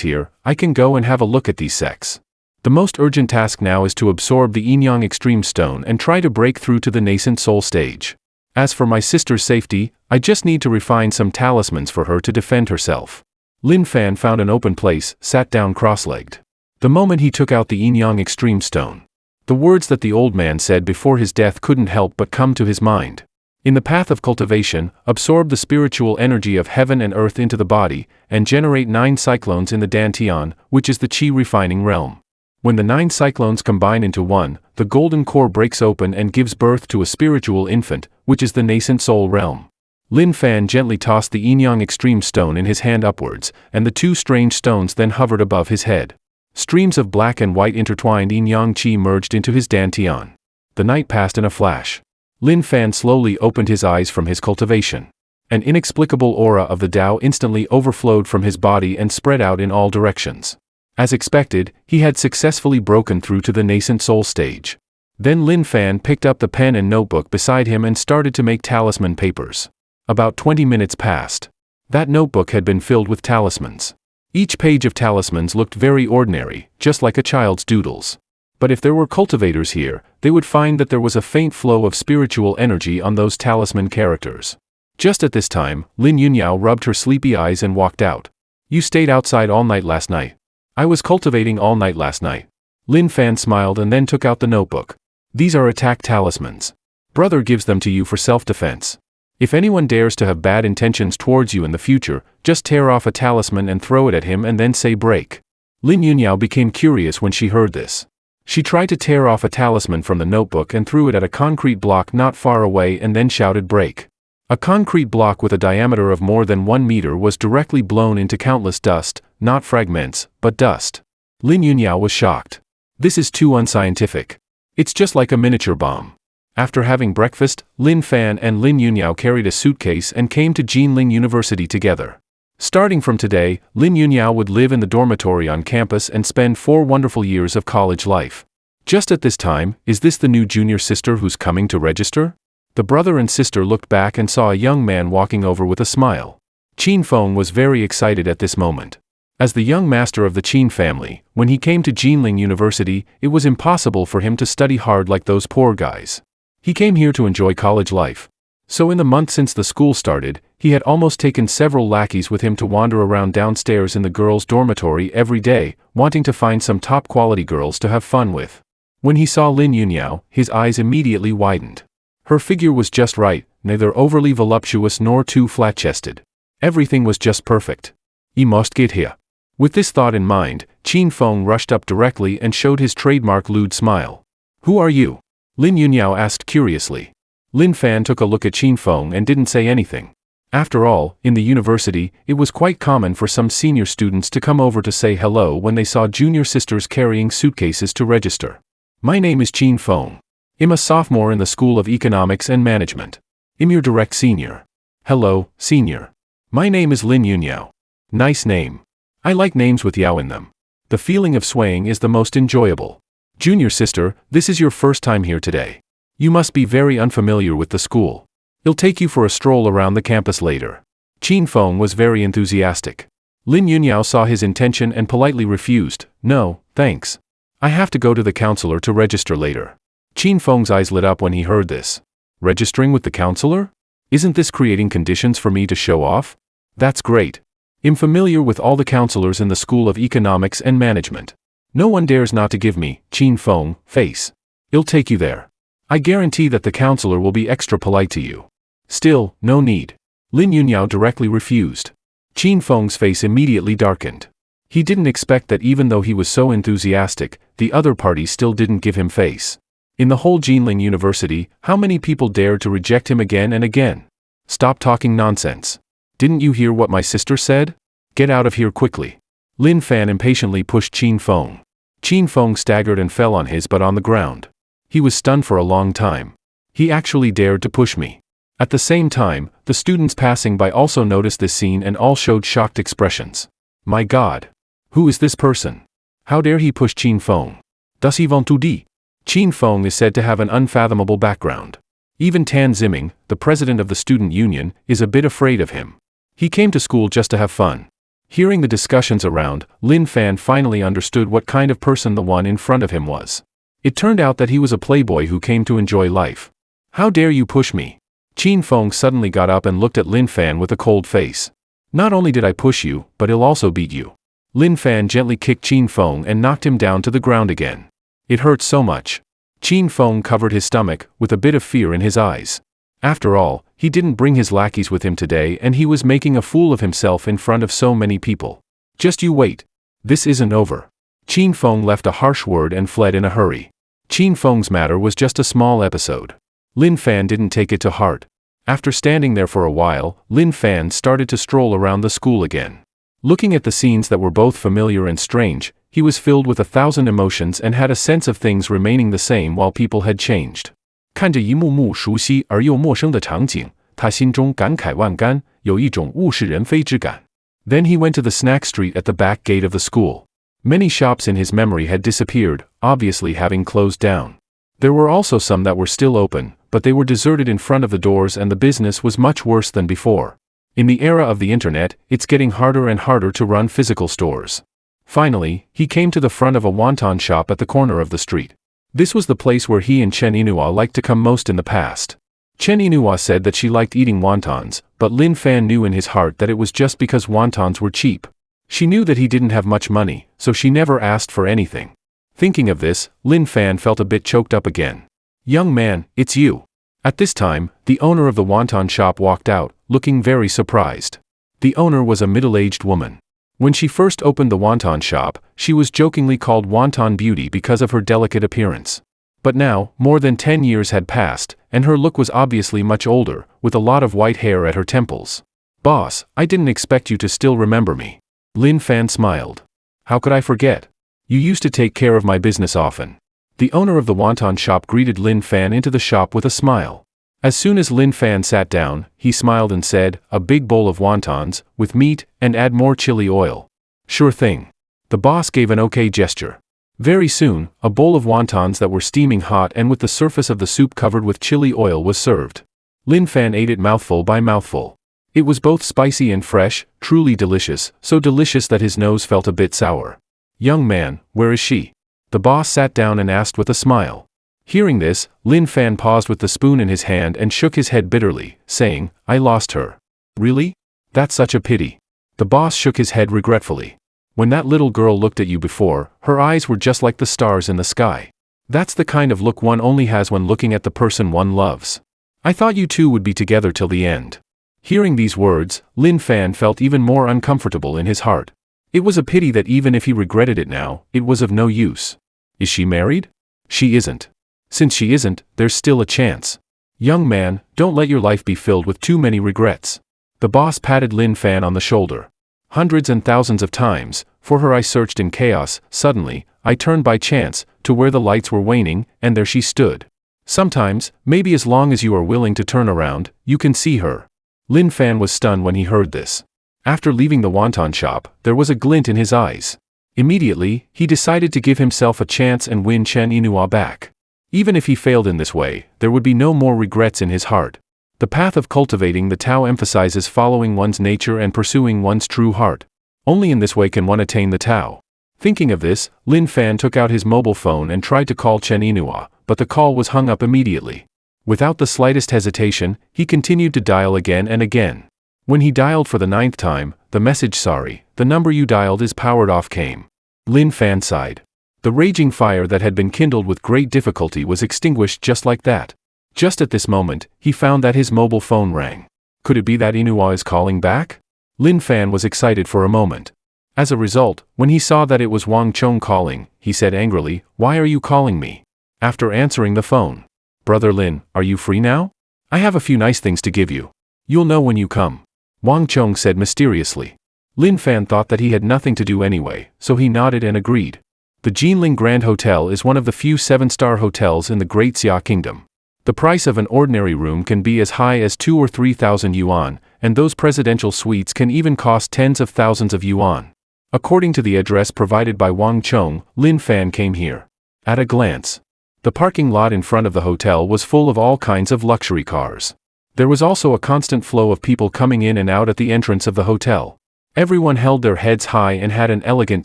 here, I can go and have a look at these sects. The most urgent task now is to absorb the Yin-Yang Extreme Stone and try to break through to the nascent soul stage. As for my sister's safety, I just need to refine some talismans for her to defend herself." Lin Fan found an open place, sat down cross-legged. The moment he took out the Yin-Yang Extreme Stone, the words that the old man said before his death couldn't help but come to his mind. In the path of cultivation, absorb the spiritual energy of heaven and earth into the body, and generate 9 cyclones in the Dantian, which is the Qi refining realm. When the 9 cyclones combine into one, the golden core breaks open and gives birth to a spiritual infant, which is the nascent soul realm. Lin Fan gently tossed the Yin-Yang Extreme Stone in his hand upwards, and the 2 strange stones then hovered above his head. Streams of black and white intertwined Yin-Yang Qi merged into his Dantian. The night passed in a flash. Lin Fan slowly opened his eyes from his cultivation. An inexplicable aura of the Tao instantly overflowed from his body and spread out in all directions. As expected, he had successfully broken through to the nascent soul stage. Then Lin Fan picked up the pen and notebook beside him and started to make talisman papers. About 20 minutes passed. That notebook had been filled with talismans. Each page of talismans looked very ordinary, just like a child's doodles. But if there were cultivators here, they would find that there was a faint flow of spiritual energy on those talisman characters. Just at this time, Lin Yunyao rubbed her sleepy eyes and walked out. "You stayed outside all night last night." "I was cultivating all night last night." Lin Fan smiled and then took out the notebook. "These are attack talismans. Brother gives them to you for self-defense. If anyone dares to have bad intentions towards you in the future, just tear off a talisman and throw it at him and then say break." Lin Yunyao became curious when she heard this. She tried to tear off a talisman from the notebook and threw it at a concrete block not far away and then shouted break. A concrete block with a diameter of more than 1 meter was directly blown into countless dust, not fragments, but dust. Lin Yunyao was shocked. This is too unscientific. It's just like a miniature bomb. After having breakfast, Lin Fan and Lin Yunyao carried a suitcase and came to Jinling University together. Starting from today, Lin Yunyao would live in the dormitory on campus and spend 4 wonderful years of college life. Just at this time, is this the new junior sister who's coming to register? The brother and sister looked back and saw a young man walking over with a smile. Qin Feng was very excited at this moment. As the young master of the Qin family, when he came to Jinling University, it was impossible for him to study hard like those poor guys. He came here to enjoy college life. So in the month since the school started, he had almost taken several lackeys with him to wander around downstairs in the girls' dormitory every day, wanting to find some top-quality girls to have fun with. When he saw Lin Yunyao, his eyes immediately widened. Her figure was just right, neither overly voluptuous nor too flat-chested. Everything was just perfect. "You must get here." With this thought in mind, Qin Feng rushed up directly and showed his trademark lewd smile. "Who are you?" Lin Yunyao asked curiously. Lin Fan took a look at Qin Feng and didn't say anything. After all, in the university, it was quite common for some senior students to come over to say hello when they saw junior sisters carrying suitcases to register. "My name is Qin Feng. I'm a sophomore in the School of Economics and Management. I'm your direct senior." "Hello, senior. My name is Lin Yunyao." "Nice name. I like names with Yao in them. The feeling of swaying is the most enjoyable." "Junior sister, this is your first time here today. You must be very unfamiliar with the school. I'll take you for a stroll around the campus later." Qin Feng was very enthusiastic. Lin Yunyao saw his intention and politely refused. "No, thanks. I have to go to the counselor to register later." Qin Feng's eyes lit up when he heard this. "Registering with the counselor? Isn't this creating conditions for me to show off? That's great. I'm familiar with all the counselors in the School of Economics and Management. No one dares not to give me, Qin Feng, face. I'll take you there. I guarantee that the counselor will be extra polite to you." "Still, no need." Lin Yunyao directly refused. Qin Feng's face immediately darkened. He didn't expect that even though he was so enthusiastic, the other party still didn't give him face. In the whole Jinling University, how many people dared to reject him again and again? "Stop talking nonsense. Didn't you hear what my sister said? Get out of here quickly." Lin Fan impatiently pushed Qin Feng. Qin Feng staggered and fell on his butt on the ground. He was stunned for a long time. He actually dared to push me. At the same time, the students passing by also noticed this scene and all showed shocked expressions. "My God! Who is this person? How dare he push Qin Feng? Does he want to die?" Qin Feng is said to have an unfathomable background. Even Tan Ziming, the president of the student union, is a bit afraid of him. He came to school just to have fun. Hearing the discussions around, Lin Fan finally understood what kind of person the one in front of him was. It turned out that he was a playboy who came to enjoy life. "How dare you push me?" Qin Feng suddenly got up and looked at Lin Fan with a cold face. "Not only did I push you, but I'll also beat you." Lin Fan gently kicked Qin Feng and knocked him down to the ground again. It hurt so much. Qin Feng covered his stomach, with a bit of fear in his eyes. After all, he didn't bring his lackeys with him today and he was making a fool of himself in front of so many people. "Just you wait. This isn't over." Qin Feng left a harsh word and fled in a hurry. Qin Feng's matter was just a small episode. Lin Fan didn't take it to heart. After standing there for a while, Lin Fan started to stroll around the school again. Looking at the scenes that were both familiar and strange, he was filled with 1,000 emotions and had a sense of things remaining the same while people had changed. 看着一幕幕熟悉而又陌生的场景，他心中感慨万干，有一种物是人非之感。Then he went to the snack street at the back gate of the school. Many shops in his memory had disappeared, obviously having closed down. There were also some that were still open, but they were deserted in front of the doors and the business was much worse than before. In the era of the internet, it's getting harder and harder to run physical stores. Finally, he came to the front of a wonton shop at the corner of the street. This was the place where he and Chen Inua liked to come most in the past. Chen Inua said that she liked eating wontons, but Lin Fan knew in his heart that it was just because wontons were cheap. She knew that he didn't have much money, so she never asked for anything. Thinking of this, Lin Fan felt a bit choked up again. "Young man, it's you." At this time, the owner of the wonton shop walked out, looking very surprised. The owner was a middle-aged woman. When she first opened the wonton shop, she was jokingly called Wonton Beauty because of her delicate appearance. But now, more than 10 years had passed, and her look was obviously much older, with a lot of white hair at her temples. "Boss, I didn't expect you to still remember me." Lin Fan smiled. "How could I forget? You used to take care of my business often." The owner of the wonton shop greeted Lin Fan into the shop with a smile. As soon as Lin Fan sat down, he smiled and said, "A big bowl of wontons, with meat, and add more chili oil." "Sure thing." The boss gave an okay gesture. Very soon, a bowl of wontons that were steaming hot and with the surface of the soup covered with chili oil was served. Lin Fan ate it mouthful by mouthful. It was both spicy and fresh, truly delicious, so delicious that his nose felt a bit sour. "Young man, where is she?" The boss sat down and asked with a smile. Hearing this, Lin Fan paused with the spoon in his hand and shook his head bitterly, saying, "I lost her." "Really? That's such a pity." The boss shook his head regretfully. "When that little girl looked at you before, her eyes were just like the stars in the sky. That's the kind of look one only has when looking at the person one loves. I thought you two would be together till the end." Hearing these words, Lin Fan felt even more uncomfortable in his heart. It was a pity that even if he regretted it now, it was of no use. Is she married? She isn't. Since she isn't, there's still a chance. "Young man, don't let your life be filled with too many regrets." The boss patted Lin Fan on the shoulder. "Hundreds and thousands of times, for her I searched in chaos. Suddenly, I turned by chance, to where the lights were waning, and there she stood. Sometimes, maybe as long as you are willing to turn around, you can see her." Lin Fan was stunned when he heard this. After leaving the wonton shop, there was a glint in his eyes. Immediately, he decided to give himself a chance and win Chen Yinhua back. Even if he failed in this way, there would be no more regrets in his heart. The path of cultivating the Tao emphasizes following one's nature and pursuing one's true heart. Only in this way can one attain the Tao. Thinking of this, Lin Fan took out his mobile phone and tried to call Chen Yinhua, but the call was hung up immediately. Without the slightest hesitation, he continued to dial again and again. When he dialed for the 9th time, the message "Sorry, the number you dialed is powered off" came. Lin Fan sighed. The raging fire that had been kindled with great difficulty was extinguished just like that. Just at this moment, he found that his mobile phone rang. Could it be that Yinhua is calling back? Lin Fan was excited for a moment. As a result, when he saw that it was Wang Chong calling, he said angrily, "Why are you calling me?" After answering the phone, "Brother Lin, are you free now? I have a few nice things to give you. You'll know when you come," Wang Chong said mysteriously. Lin Fan thought that he had nothing to do anyway, so he nodded and agreed. The Jinling Grand Hotel is one of the few 7-star hotels in the Great Xia Kingdom. The price of an ordinary room can be as high as 2,000 or 3,000 yuan, and those presidential suites can even cost tens of thousands of yuan. According to the address provided by Wang Chong, Lin Fan came here. At a glance, the parking lot in front of the hotel was full of all kinds of luxury cars. There was also a constant flow of people coming in and out at the entrance of the hotel. Everyone held their heads high and had an elegant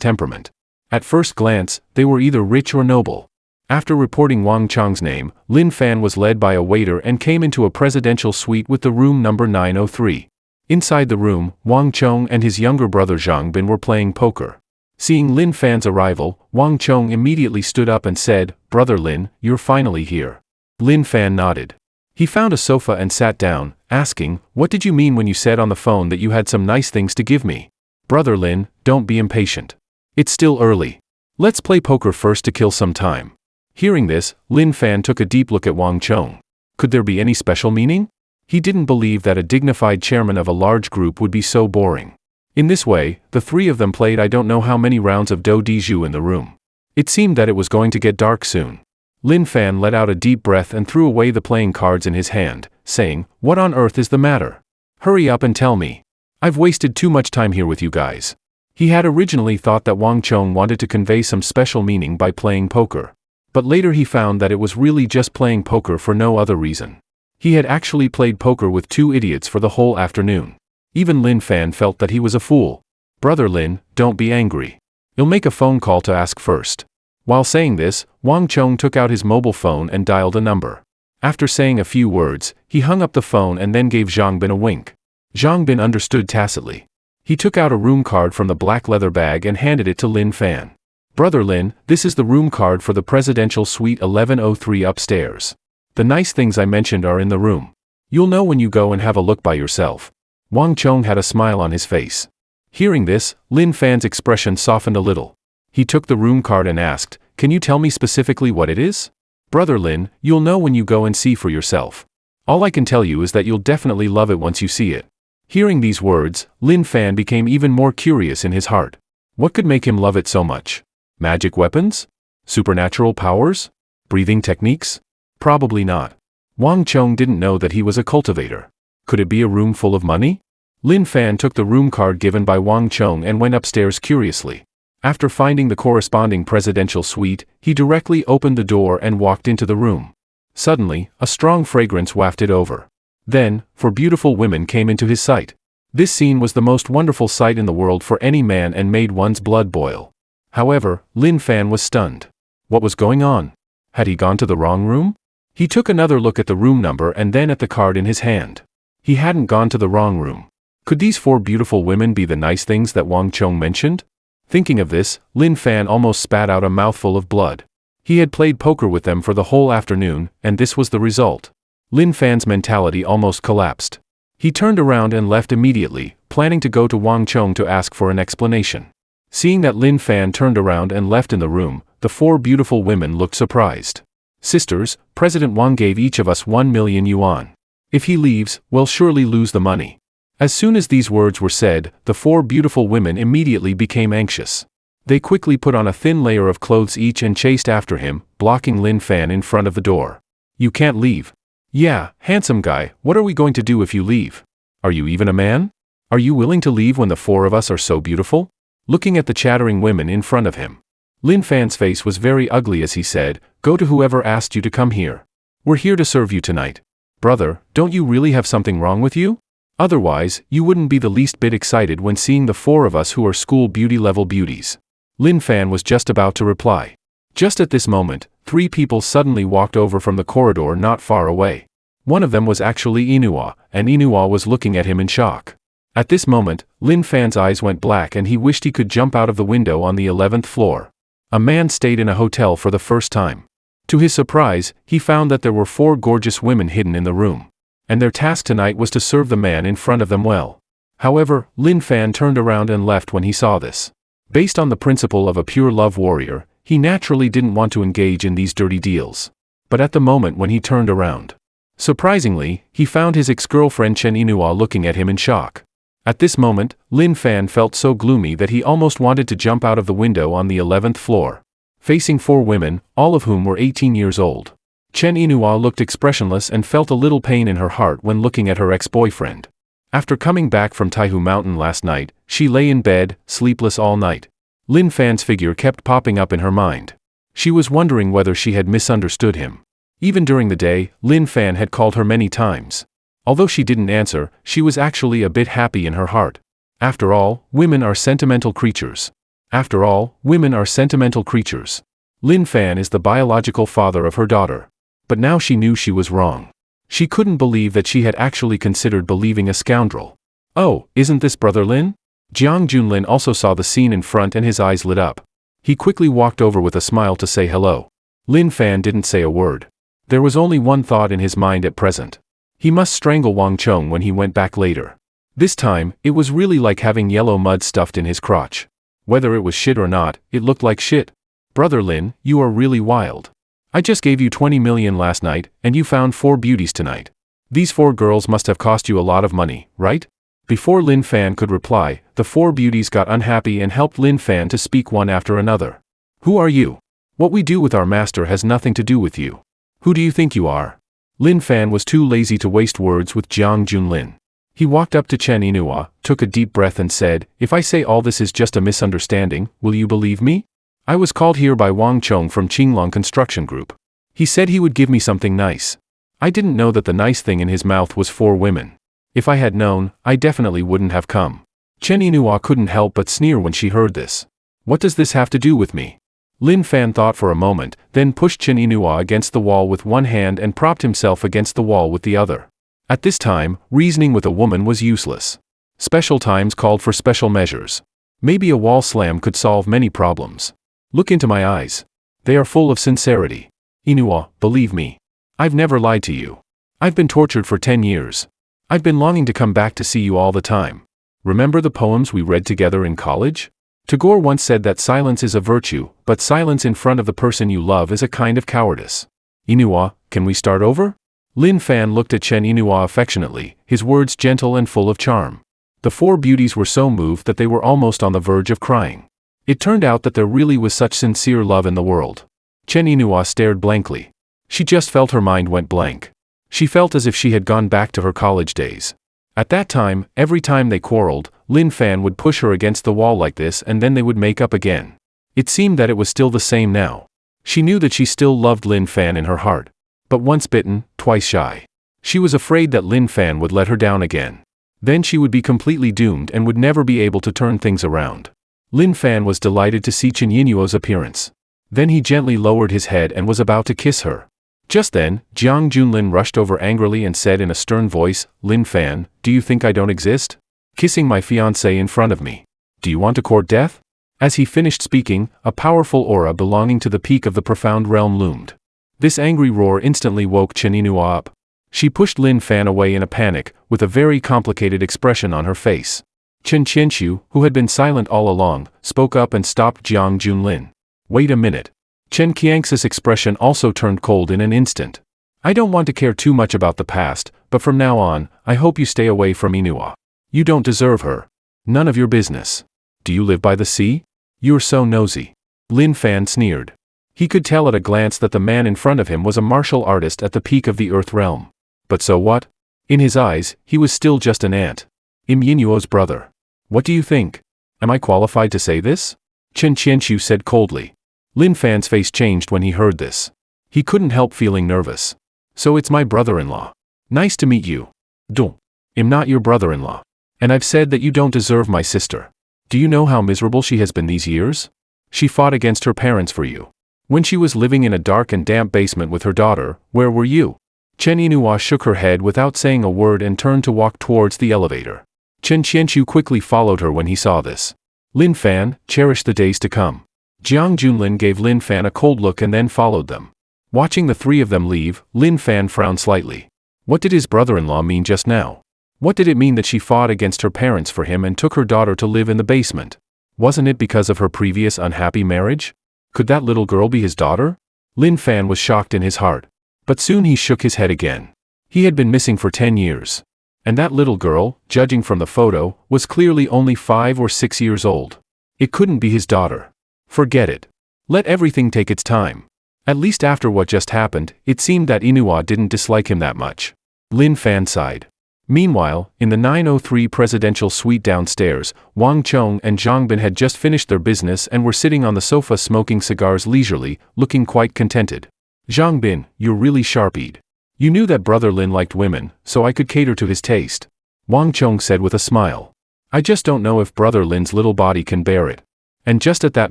temperament. At first glance, they were either rich or noble. After reporting Wang Chong's name, Lin Fan was led by a waiter and came into a presidential suite with the room number 903. Inside the room, Wang Chong and his younger brother Zhang Bin were playing poker. Seeing Lin Fan's arrival, Wang Chong immediately stood up and said, "Brother Lin, you're finally here." Lin Fan nodded. He found a sofa and sat down, asking, "What did you mean when you said on the phone that you had some nice things to give me?" "Brother Lin, don't be impatient. It's still early. Let's play poker first to kill some time." Hearing this, Lin Fan took a deep look at Wang Chong. Could there be any special meaning? He didn't believe that a dignified chairman of a large group would be so boring. In this way, the three of them played I don't know how many rounds of do di ju in the room. It seemed that it was going to get dark soon. Lin Fan let out a deep breath and threw away the playing cards in his hand, saying, "What on earth is the matter? Hurry up and tell me. I've wasted too much time here with you guys." He had originally thought that Wang Chong wanted to convey some special meaning by playing poker. But later he found that it was really just playing poker for no other reason. He had actually played poker with two idiots for the whole afternoon. Even Lin Fan felt that he was a fool. "Brother Lin, don't be angry. You'll make a phone call to ask first." While saying this, Wang Chong took out his mobile phone and dialed a number. After saying a few words, he hung up the phone and then gave Zhang Bin a wink. Zhang Bin understood tacitly. He took out a room card from the black leather bag and handed it to Lin Fan. "Brother Lin, this is the room card for the presidential suite 1103 upstairs. The nice things I mentioned are in the room. You'll know when you go and have a look by yourself." Wang Chong had a smile on his face. Hearing this, Lin Fan's expression softened a little. He took the room card and asked, "Can you tell me specifically what it is?" "Brother Lin, you'll know when you go and see for yourself. All I can tell you is that you'll definitely love it once you see it." Hearing these words, Lin Fan became even more curious in his heart. What could make him love it so much? Magic weapons? Supernatural powers? Breathing techniques? Probably not. Wang Chong didn't know that he was a cultivator. Could it be a room full of money? Lin Fan took the room card given by Wang Chong and went upstairs curiously. After finding the corresponding presidential suite, he directly opened the door and walked into the room. Suddenly, a strong fragrance wafted over. Then, four beautiful women came into his sight. This scene was the most wonderful sight in the world for any man and made one's blood boil. However, Lin Fan was stunned. What was going on? Had he gone to the wrong room? He took another look at the room number and then at the card in his hand. He hadn't gone to the wrong room. Could these four beautiful women be the nice things that Wang Chong mentioned? Thinking of this, Lin Fan almost spat out a mouthful of blood. He had played poker with them for the whole afternoon, and this was the result. Lin Fan's mentality almost collapsed. He turned around and left immediately, planning to go to Wang Chong to ask for an explanation. Seeing that Lin Fan turned around and left in the room, the four beautiful women looked surprised. "Sisters, President Wang gave each of us 1 million yuan. If he leaves, we'll surely lose the money." As soon as these words were said, the four beautiful women immediately became anxious. They quickly put on a thin layer of clothes each and chased after him, blocking Lin Fan in front of the door. "You can't leave." "Yeah, handsome guy, what are we going to do if you leave? Are you even a man? Are you willing to leave when the four of us are so beautiful?" Looking at the chattering women in front of him, Lin Fan's face was very ugly as he said, "Go to whoever asked you to come here. We're here to serve you tonight. Brother, don't you really have something wrong with you? Otherwise, you wouldn't be the least bit excited when seeing the four of us who are school beauty level beauties." Lin Fan was just about to reply. Just at this moment, three people suddenly walked over from the corridor not far away. One of them was actually Inua, and Inua was looking at him in shock. At this moment, Lin Fan's eyes went black and he wished he could jump out of the window on the 11th floor. A man stayed in a hotel for the first time. To his surprise, he found that there were four gorgeous women hidden in the room. And their task tonight was to serve the man in front of them well. However, Lin Fan turned around and left when he saw this. Based on the principle of a pure love warrior, he naturally didn't want to engage in these dirty deals. But at the moment when he turned around, surprisingly, he found his ex-girlfriend Chen Inua looking at him in shock. At this moment, Lin Fan felt so gloomy that he almost wanted to jump out of the window on the 11th floor. Facing four women, all of whom were 18 years old. Chen Inua looked expressionless and felt a little pain in her heart when looking at her ex-boyfriend. After coming back from Taihu Mountain last night, she lay in bed, sleepless all night. Lin Fan's figure kept popping up in her mind. She was wondering whether she had misunderstood him. Even during the day, Lin Fan had called her many times. Although she didn't answer, she was actually a bit happy in her heart. After all, women are sentimental creatures. After all, women are sentimental creatures. Lin Fan is the biological father of her daughter. But now she knew she was wrong. She couldn't believe that she had actually considered believing a scoundrel. "Oh, isn't this Brother Lin?" Jiang Junlin also saw the scene in front and his eyes lit up. He quickly walked over with a smile to say hello. Lin Fan didn't say a word. There was only one thought in his mind at present. He must strangle Wang Chong when he went back later. This time, it was really like having yellow mud stuffed in his crotch. Whether it was shit or not, it looked like shit. "Brother Lin, you are really wild. I just gave you 20 million last night, and you found four beauties tonight. These four girls must have cost you a lot of money, right?" Before Lin Fan could reply, the four beauties got unhappy and helped Lin Fan to speak one after another. "Who are you? What we do with our master has nothing to do with you. Who do you think you are?" Lin Fan was too lazy to waste words with Jiang Junlin. He walked up to Chen Inua, took a deep breath and said, "If I say all this is just a misunderstanding, will you believe me? I was called here by Wang Chong from Qinglong Construction Group. He said he would give me something nice. I didn't know that the nice thing in his mouth was four women. If I had known, I definitely wouldn't have come." Chen Inua couldn't help but sneer when she heard this. "What does this have to do with me?" Lin Fan thought for a moment, then pushed Chen Inua against the wall with one hand and propped himself against the wall with the other. At this time, reasoning with a woman was useless. Special times called for special measures. Maybe a wall slam could solve many problems. "Look into my eyes. They are full of sincerity. Inua, believe me. I've never lied to you. I've been tortured for 10 years. I've been longing to come back to see you all the time. Remember the poems we read together in college? Tagore once said that silence is a virtue, but silence in front of the person you love is a kind of cowardice. Inua, can we start over? Lin Fan looked at Chen Inua affectionately, his words gentle and full of charm. The four beauties were so moved that they were almost on the verge of crying. It turned out that there really was such sincere love in the world. Chen Inua stared blankly. She just felt her mind went blank. She felt as if she had gone back to her college days. At that time, every time they quarreled, Lin Fan would push her against the wall like this and then they would make up again. It seemed that it was still the same now. She knew that she still loved Lin Fan in her heart. But once bitten, twice shy. She was afraid that Lin Fan would let her down again. Then she would be completely doomed and would never be able to turn things around. Lin Fan was delighted to see Chen Yinuo's appearance. Then he gently lowered his head and was about to kiss her. Just then, Jiang Junlin rushed over angrily and said in a stern voice, Lin Fan, do you think I don't exist? Kissing my fiancée in front of me. Do you want to court death? As he finished speaking, a powerful aura belonging to the peak of the profound realm loomed. This angry roar instantly woke Chen Inua up. She pushed Lin Fan away in a panic, with a very complicated expression on her face. Chen Qianxiu, who had been silent all along, spoke up and stopped Jiang Junlin. Wait a minute. Chen Qiangxi's expression also turned cold in an instant. I don't want to care too much about the past, but from now on, I hope you stay away from Inua. You don't deserve her. None of your business. Do you live by the sea? You're so nosy. Lin Fan sneered. He could tell at a glance that the man in front of him was a martial artist at the peak of the Earth realm. But so what? In his eyes, he was still just an ant. Im Yinuo's brother. What do you think? Am I qualified to say this? Chen Qianxiu said coldly. Lin Fan's face changed when he heard this. He couldn't help feeling nervous. So it's my brother-in-law. Nice to meet you. Don't. I'm not your brother-in-law. And I've said that you don't deserve my sister. Do you know how miserable she has been these years? She fought against her parents for you. When she was living in a dark and damp basement with her daughter, where were you? Chen Inua shook her head without saying a word and turned to walk towards the elevator. Chen Qianxiu quickly followed her when he saw this. Lin Fan, cherish the days to come. Jiang Junlin gave Lin Fan a cold look and then followed them. Watching the three of them leave, Lin Fan frowned slightly. What did his brother-in-law mean just now? What did it mean that she fought against her parents for him and took her daughter to live in the basement? Wasn't it because of her previous unhappy marriage? Could that little girl be his daughter? Lin Fan was shocked in his heart. But soon he shook his head again. He had been missing for 10 years. And that little girl, judging from the photo, was clearly only 5 or 6 years old. It couldn't be his daughter. Forget it. Let everything take its time. At least after what just happened, it seemed that Inua didn't dislike him that much. Lin Fan sighed. Meanwhile, in the 903 presidential suite downstairs, Wang Chong and Zhang Bin had just finished their business and were sitting on the sofa smoking cigars leisurely, looking quite contented. Zhang Bin, you're really sharp-eyed. You knew that Brother Lin liked women, so I could cater to his taste. Wang Chong said with a smile. I just don't know if Brother Lin's little body can bear it. And just at that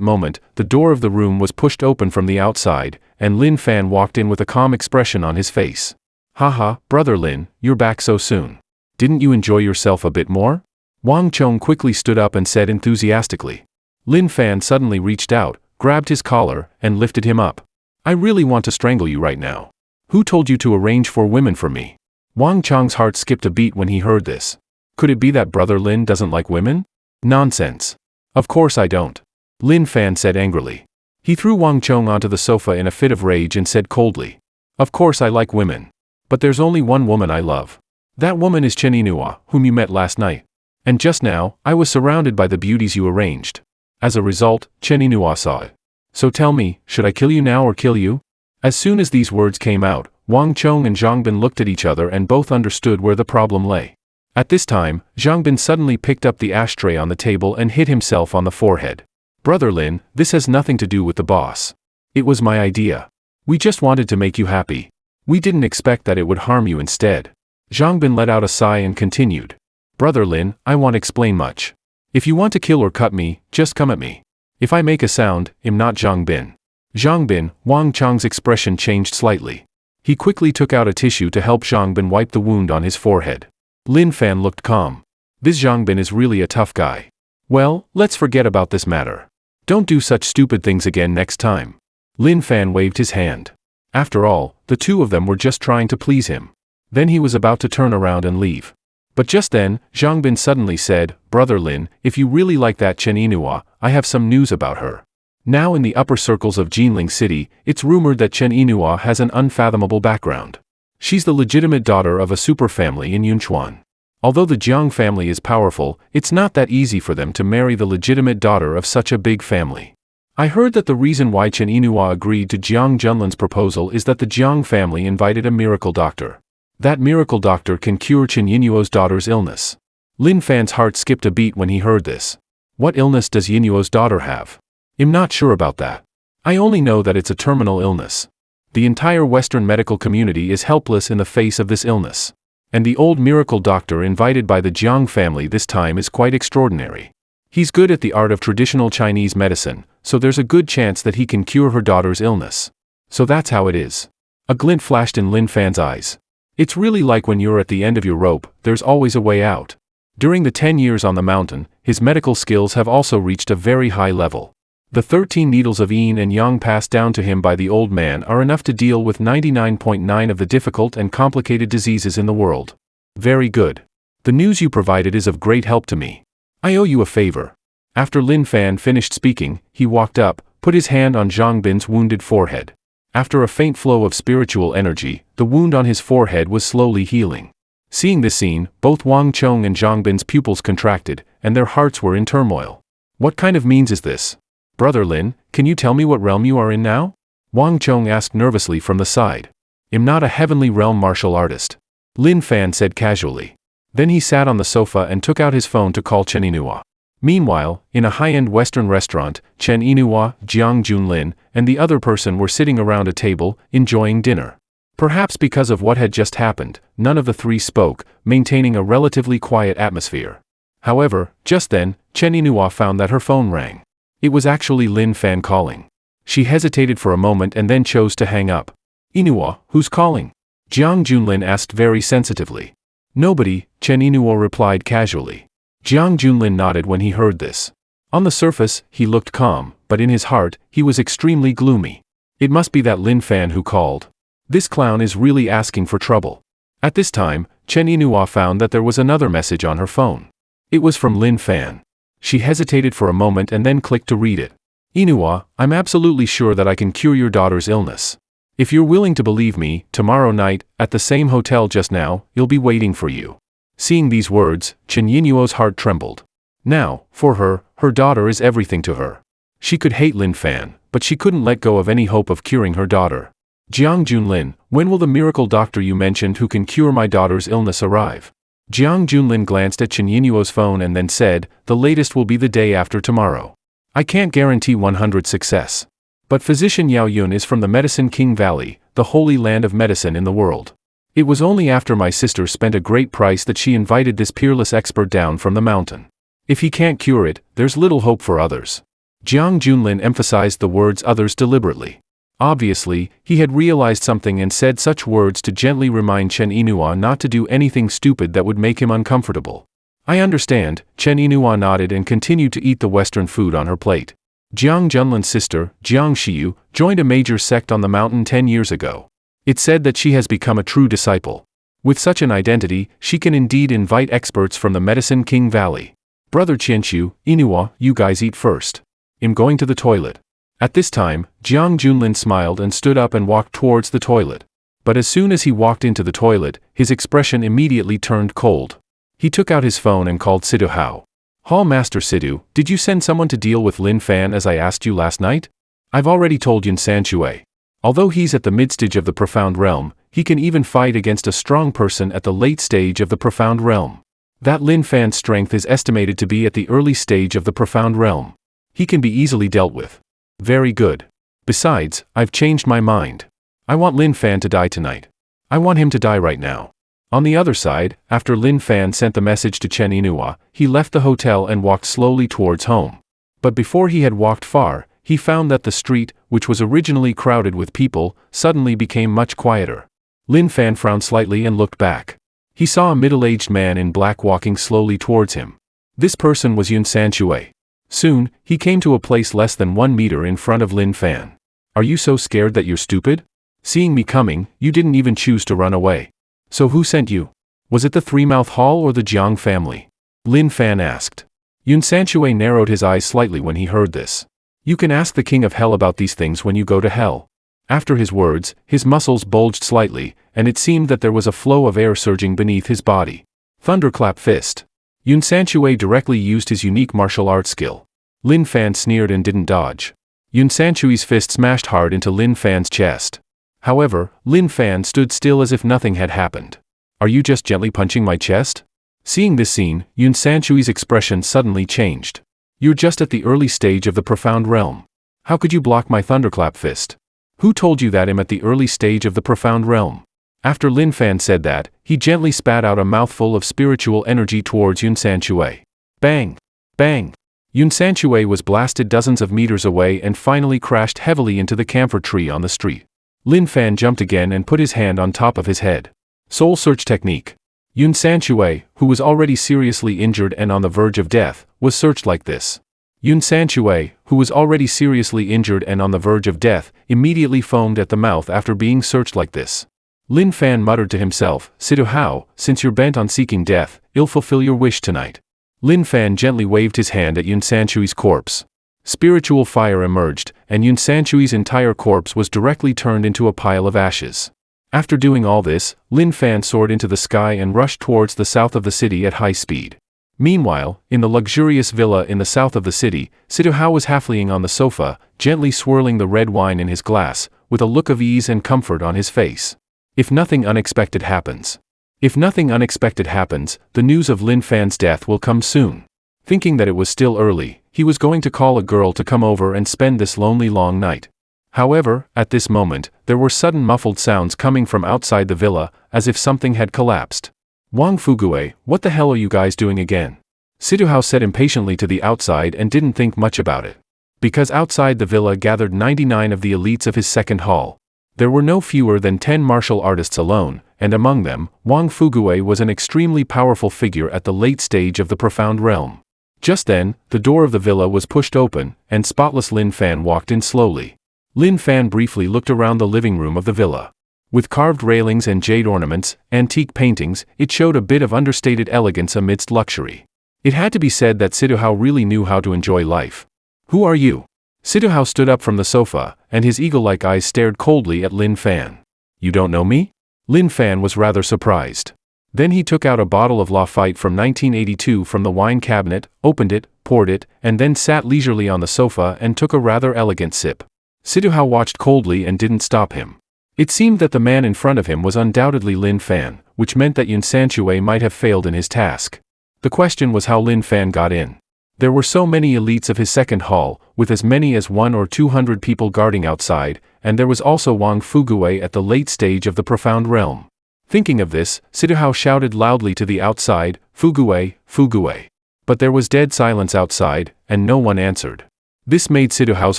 moment, the door of the room was pushed open from the outside, and Lin Fan walked in with a calm expression on his face. Haha, Brother Lin, you're back so soon. Didn't you enjoy yourself a bit more? Wang Chong quickly stood up and said enthusiastically. Lin Fan suddenly reached out, grabbed his collar, and lifted him up. I really want to strangle you right now. Who told you to arrange 4 women for me? Wang Chong's heart skipped a beat when he heard this. Could it be that Brother Lin doesn't like women? Nonsense. Of course I don't. Lin Fan said angrily. He threw Wang Chong onto the sofa in a fit of rage and said coldly. Of course I like women. But there's only one woman I love. That woman is Chen Inua, whom you met last night. And just now, I was surrounded by the beauties you arranged. As a result, Chen Inua saw it. So tell me, should I kill you now or kill you? As soon as these words came out, Wang Chong and Zhang Bin looked at each other and both understood where the problem lay. At this time, Zhang Bin suddenly picked up the ashtray on the table and hit himself on the forehead. Brother Lin, this has nothing to do with the boss. It was my idea. We just wanted to make you happy. We didn't expect that it would harm you instead. Zhang Bin let out a sigh and continued. Brother Lin, I won't explain much. If you want to kill or cut me, just come at me. If I make a sound, I'm not Zhang Bin. Zhang Bin, Wang Chong's expression changed slightly. He quickly took out a tissue to help Zhang Bin wipe the wound on his forehead. Lin Fan looked calm. This Zhang Bin is really a tough guy. Well, let's forget about this matter. Don't do such stupid things again next time. Lin Fan waved his hand. After all, the two of them were just trying to please him. Then he was about to turn around and leave. But just then, Zhang Bin suddenly said, "Brother Lin, if you really like that Chen Yinhua, I have some news about her." Now in the upper circles of Jinling City, it's rumored that Chen Yinhua has an unfathomable background. She's the legitimate daughter of a super family in Yunchuan. Although the Jiang family is powerful, it's not that easy for them to marry the legitimate daughter of such a big family. I heard that the reason why Chen Yinhua agreed to Jiang Junlin's proposal is that the Jiang family invited a miracle doctor. That miracle doctor can cure Chen Yinhua's daughter's illness. Lin Fan's heart skipped a beat when he heard this. What illness does Yinhua's daughter have? I'm not sure about that. I only know that it's a terminal illness. The entire Western medical community is helpless in the face of this illness. And the old miracle doctor invited by the Jiang family this time is quite extraordinary. He's good at the art of traditional Chinese medicine, so there's a good chance that he can cure her daughter's illness. So that's how it is. A glint flashed in Lin Fan's eyes. It's really like when you're at the end of your rope, there's always a way out. During the 10 years on the mountain, his medical skills have also reached a very high level. The 13 needles of yin and yang passed down to him by the old man are enough to deal with 99.9% of the difficult and complicated diseases in the world. Very good. The news you provided is of great help to me. I owe you a favor. After Lin Fan finished speaking, he walked up, put his hand on Zhang Bin's wounded forehead. After a faint flow of spiritual energy, the wound on his forehead was slowly healing. Seeing this scene, both Wang Chong and Zhang Bin's pupils contracted, and their hearts were in turmoil. What kind of means is this? Brother Lin, can you tell me what realm you are in now? Wang Chong asked nervously from the side. I'm not a heavenly realm martial artist. Lin Fan said casually. Then he sat on the sofa and took out his phone to call Chen Yinhua. Meanwhile, in a high-end Western restaurant, Chen Yinhua, Jiang Junlin, and the other person were sitting around a table, enjoying dinner. Perhaps because of what had just happened, none of the three spoke, maintaining a relatively quiet atmosphere. However, just then, Chen Yinhua found that her phone rang. It was actually Lin Fan calling. She hesitated for a moment and then chose to hang up. Yinhua, who's calling? Jiang Junlin asked very sensitively. Nobody, Chen Yinhua replied casually. Jiang Junlin nodded when he heard this. On the surface, he looked calm, but in his heart, he was extremely gloomy. It must be that Lin Fan who called. This clown is really asking for trouble. At this time, Chen Yinhua found that there was another message on her phone. It was from Lin Fan. She hesitated for a moment and then clicked to read it. Yinhua, I'm absolutely sure that I can cure your daughter's illness. If you're willing to believe me, tomorrow night, at the same hotel just now, you'll be waiting for you. Seeing these words, Chen Yinhua's heart trembled. Now, for her, her daughter is everything to her. She could hate Lin Fan, but she couldn't let go of any hope of curing her daughter. Jiang Junlin, when will the miracle doctor you mentioned who can cure my daughter's illness arrive? Jiang Junlin glanced at Chen Yinhua's phone and then said, the latest will be the day after tomorrow. I can't guarantee 100% success. But physician Yao Yun is from the Medicine King Valley, the holy land of medicine in the world. It was only after my sister spent a great price that she invited this peerless expert down from the mountain. If he can't cure it, there's little hope for others. Jiang Junlin emphasized the words others deliberately. Obviously, he had realized something and said such words to gently remind Chen Yinhua not to do anything stupid that would make him uncomfortable. I understand, Chen Yinhua nodded and continued to eat the Western food on her plate. Jiang Junlin's sister, Jiang Xiyu, joined a major sect on the mountain 10 years ago. It's said that she has become a true disciple. With such an identity, she can indeed invite experts from the Medicine King Valley. Brother Qianqiu, Yinhua, you guys eat first. I'm going to the toilet. At this time, Jiang Junlin smiled and stood up and walked towards the toilet. But as soon as he walked into the toilet, his expression immediately turned cold. He took out his phone and called Sidu Hao. Hall Master Sidu, did you send someone to deal with Lin Fan as I asked you last night? I've already told Yun Sanshui. Although he's at the mid-stage of the Profound Realm, he can even fight against a strong person at the late stage of the Profound Realm. That Lin Fan's strength is estimated to be at the early stage of the Profound Realm. He can be easily dealt with. Very good. Besides, I've changed my mind. I want Lin Fan to die tonight. I want him to die right now. On the other side, after Lin Fan sent the message to Chen Yinhua, he left the hotel and walked slowly towards home. But before he had walked far, he found that the street, which was originally crowded with people, suddenly became much quieter. Lin Fan frowned slightly and looked back. He saw a middle-aged man in black walking slowly towards him. This person was Yun Sanshui. Soon, he came to a place less than 1 meter in front of Lin Fan. Are you so scared that you're stupid? Seeing me coming, you didn't even choose to run away. So who sent you? Was it the Three-Mouth Hall or the Jiang family? Lin Fan asked. Yun Sanshui narrowed his eyes slightly when he heard this. You can ask the King of Hell about these things when you go to hell. After his words, his muscles bulged slightly, and it seemed that there was a flow of air surging beneath his body. Thunderclap Fist. Yun Sanshui directly used his unique martial arts skill. Lin Fan sneered and didn't dodge. Yun Sanshui's fist smashed hard into Lin Fan's chest. However, Lin Fan stood still as if nothing had happened. Are you just gently punching my chest? Seeing this scene, Yun Sanshui's expression suddenly changed. You're just at the early stage of the profound realm. How could you block my thunderclap fist? Who told you that I'm at the early stage of the profound realm? After Lin Fan said that, he gently spat out a mouthful of spiritual energy towards Yun Sanshui. Bang! Bang! Yun Sanshui was blasted dozens of meters away and finally crashed heavily into the camphor tree on the street. Lin Fan jumped again and put his hand on top of his head. Soul Search Technique. Yun Sanshui, who was already seriously injured and on the verge of death, was searched like this. Yun Sanshui, who was already seriously injured and on the verge of death, immediately foamed at the mouth after being searched like this. Lin Fan muttered to himself, Situ Hao, since you're bent on seeking death, I'll fulfill your wish tonight. Lin Fan gently waved his hand at Yun Sanshui's corpse. Spiritual fire emerged, and Yun Sanshui's entire corpse was directly turned into a pile of ashes. After doing all this, Lin Fan soared into the sky and rushed towards the south of the city at high speed. Meanwhile, in the luxurious villa in the south of the city, Situ Hao was half-leaning on the sofa, gently swirling the red wine in his glass, with a look of ease and comfort on his face. If nothing unexpected happens. If nothing unexpected happens, the news of Lin Fan's death will come soon. Thinking that it was still early, he was going to call a girl to come over and spend this lonely long night. However, at this moment, there were sudden muffled sounds coming from outside the villa, as if something had collapsed. Wang Fugue, what the hell are you guys doing again? Situ Hao said impatiently to the outside and didn't think much about it. Because outside the villa gathered 99 of the elites of his second hall. There were no fewer than 10 martial artists alone, and among them, Wang Fugue was an extremely powerful figure at the late stage of the profound realm. Just then, the door of the villa was pushed open, and spotless Lin Fan walked in slowly. Lin Fan briefly looked around the living room of the villa. With carved railings and jade ornaments, antique paintings, it showed a bit of understated elegance amidst luxury. It had to be said that Situ Hao really knew how to enjoy life. Who are you? Situ Hao stood up from the sofa, and his eagle-like eyes stared coldly at Lin Fan. You don't know me? Lin Fan was rather surprised. Then he took out a bottle of Lafite from 1982 from the wine cabinet, opened it, poured it, and then sat leisurely on the sofa and took a rather elegant sip. Situ Hao watched coldly and didn't stop him. It seemed that the man in front of him was undoubtedly Lin Fan, which meant that Yun Sanshui might have failed in his task. The question was how Lin Fan got in. There were so many elites of his second hall, with as many as 100 or 200 people guarding outside, and there was also Wang Fugue at the late stage of the profound realm. Thinking of this, Situ Hao shouted loudly to the outside, Fugue, Fugue. But there was dead silence outside, and no one answered. This made Situ Hao's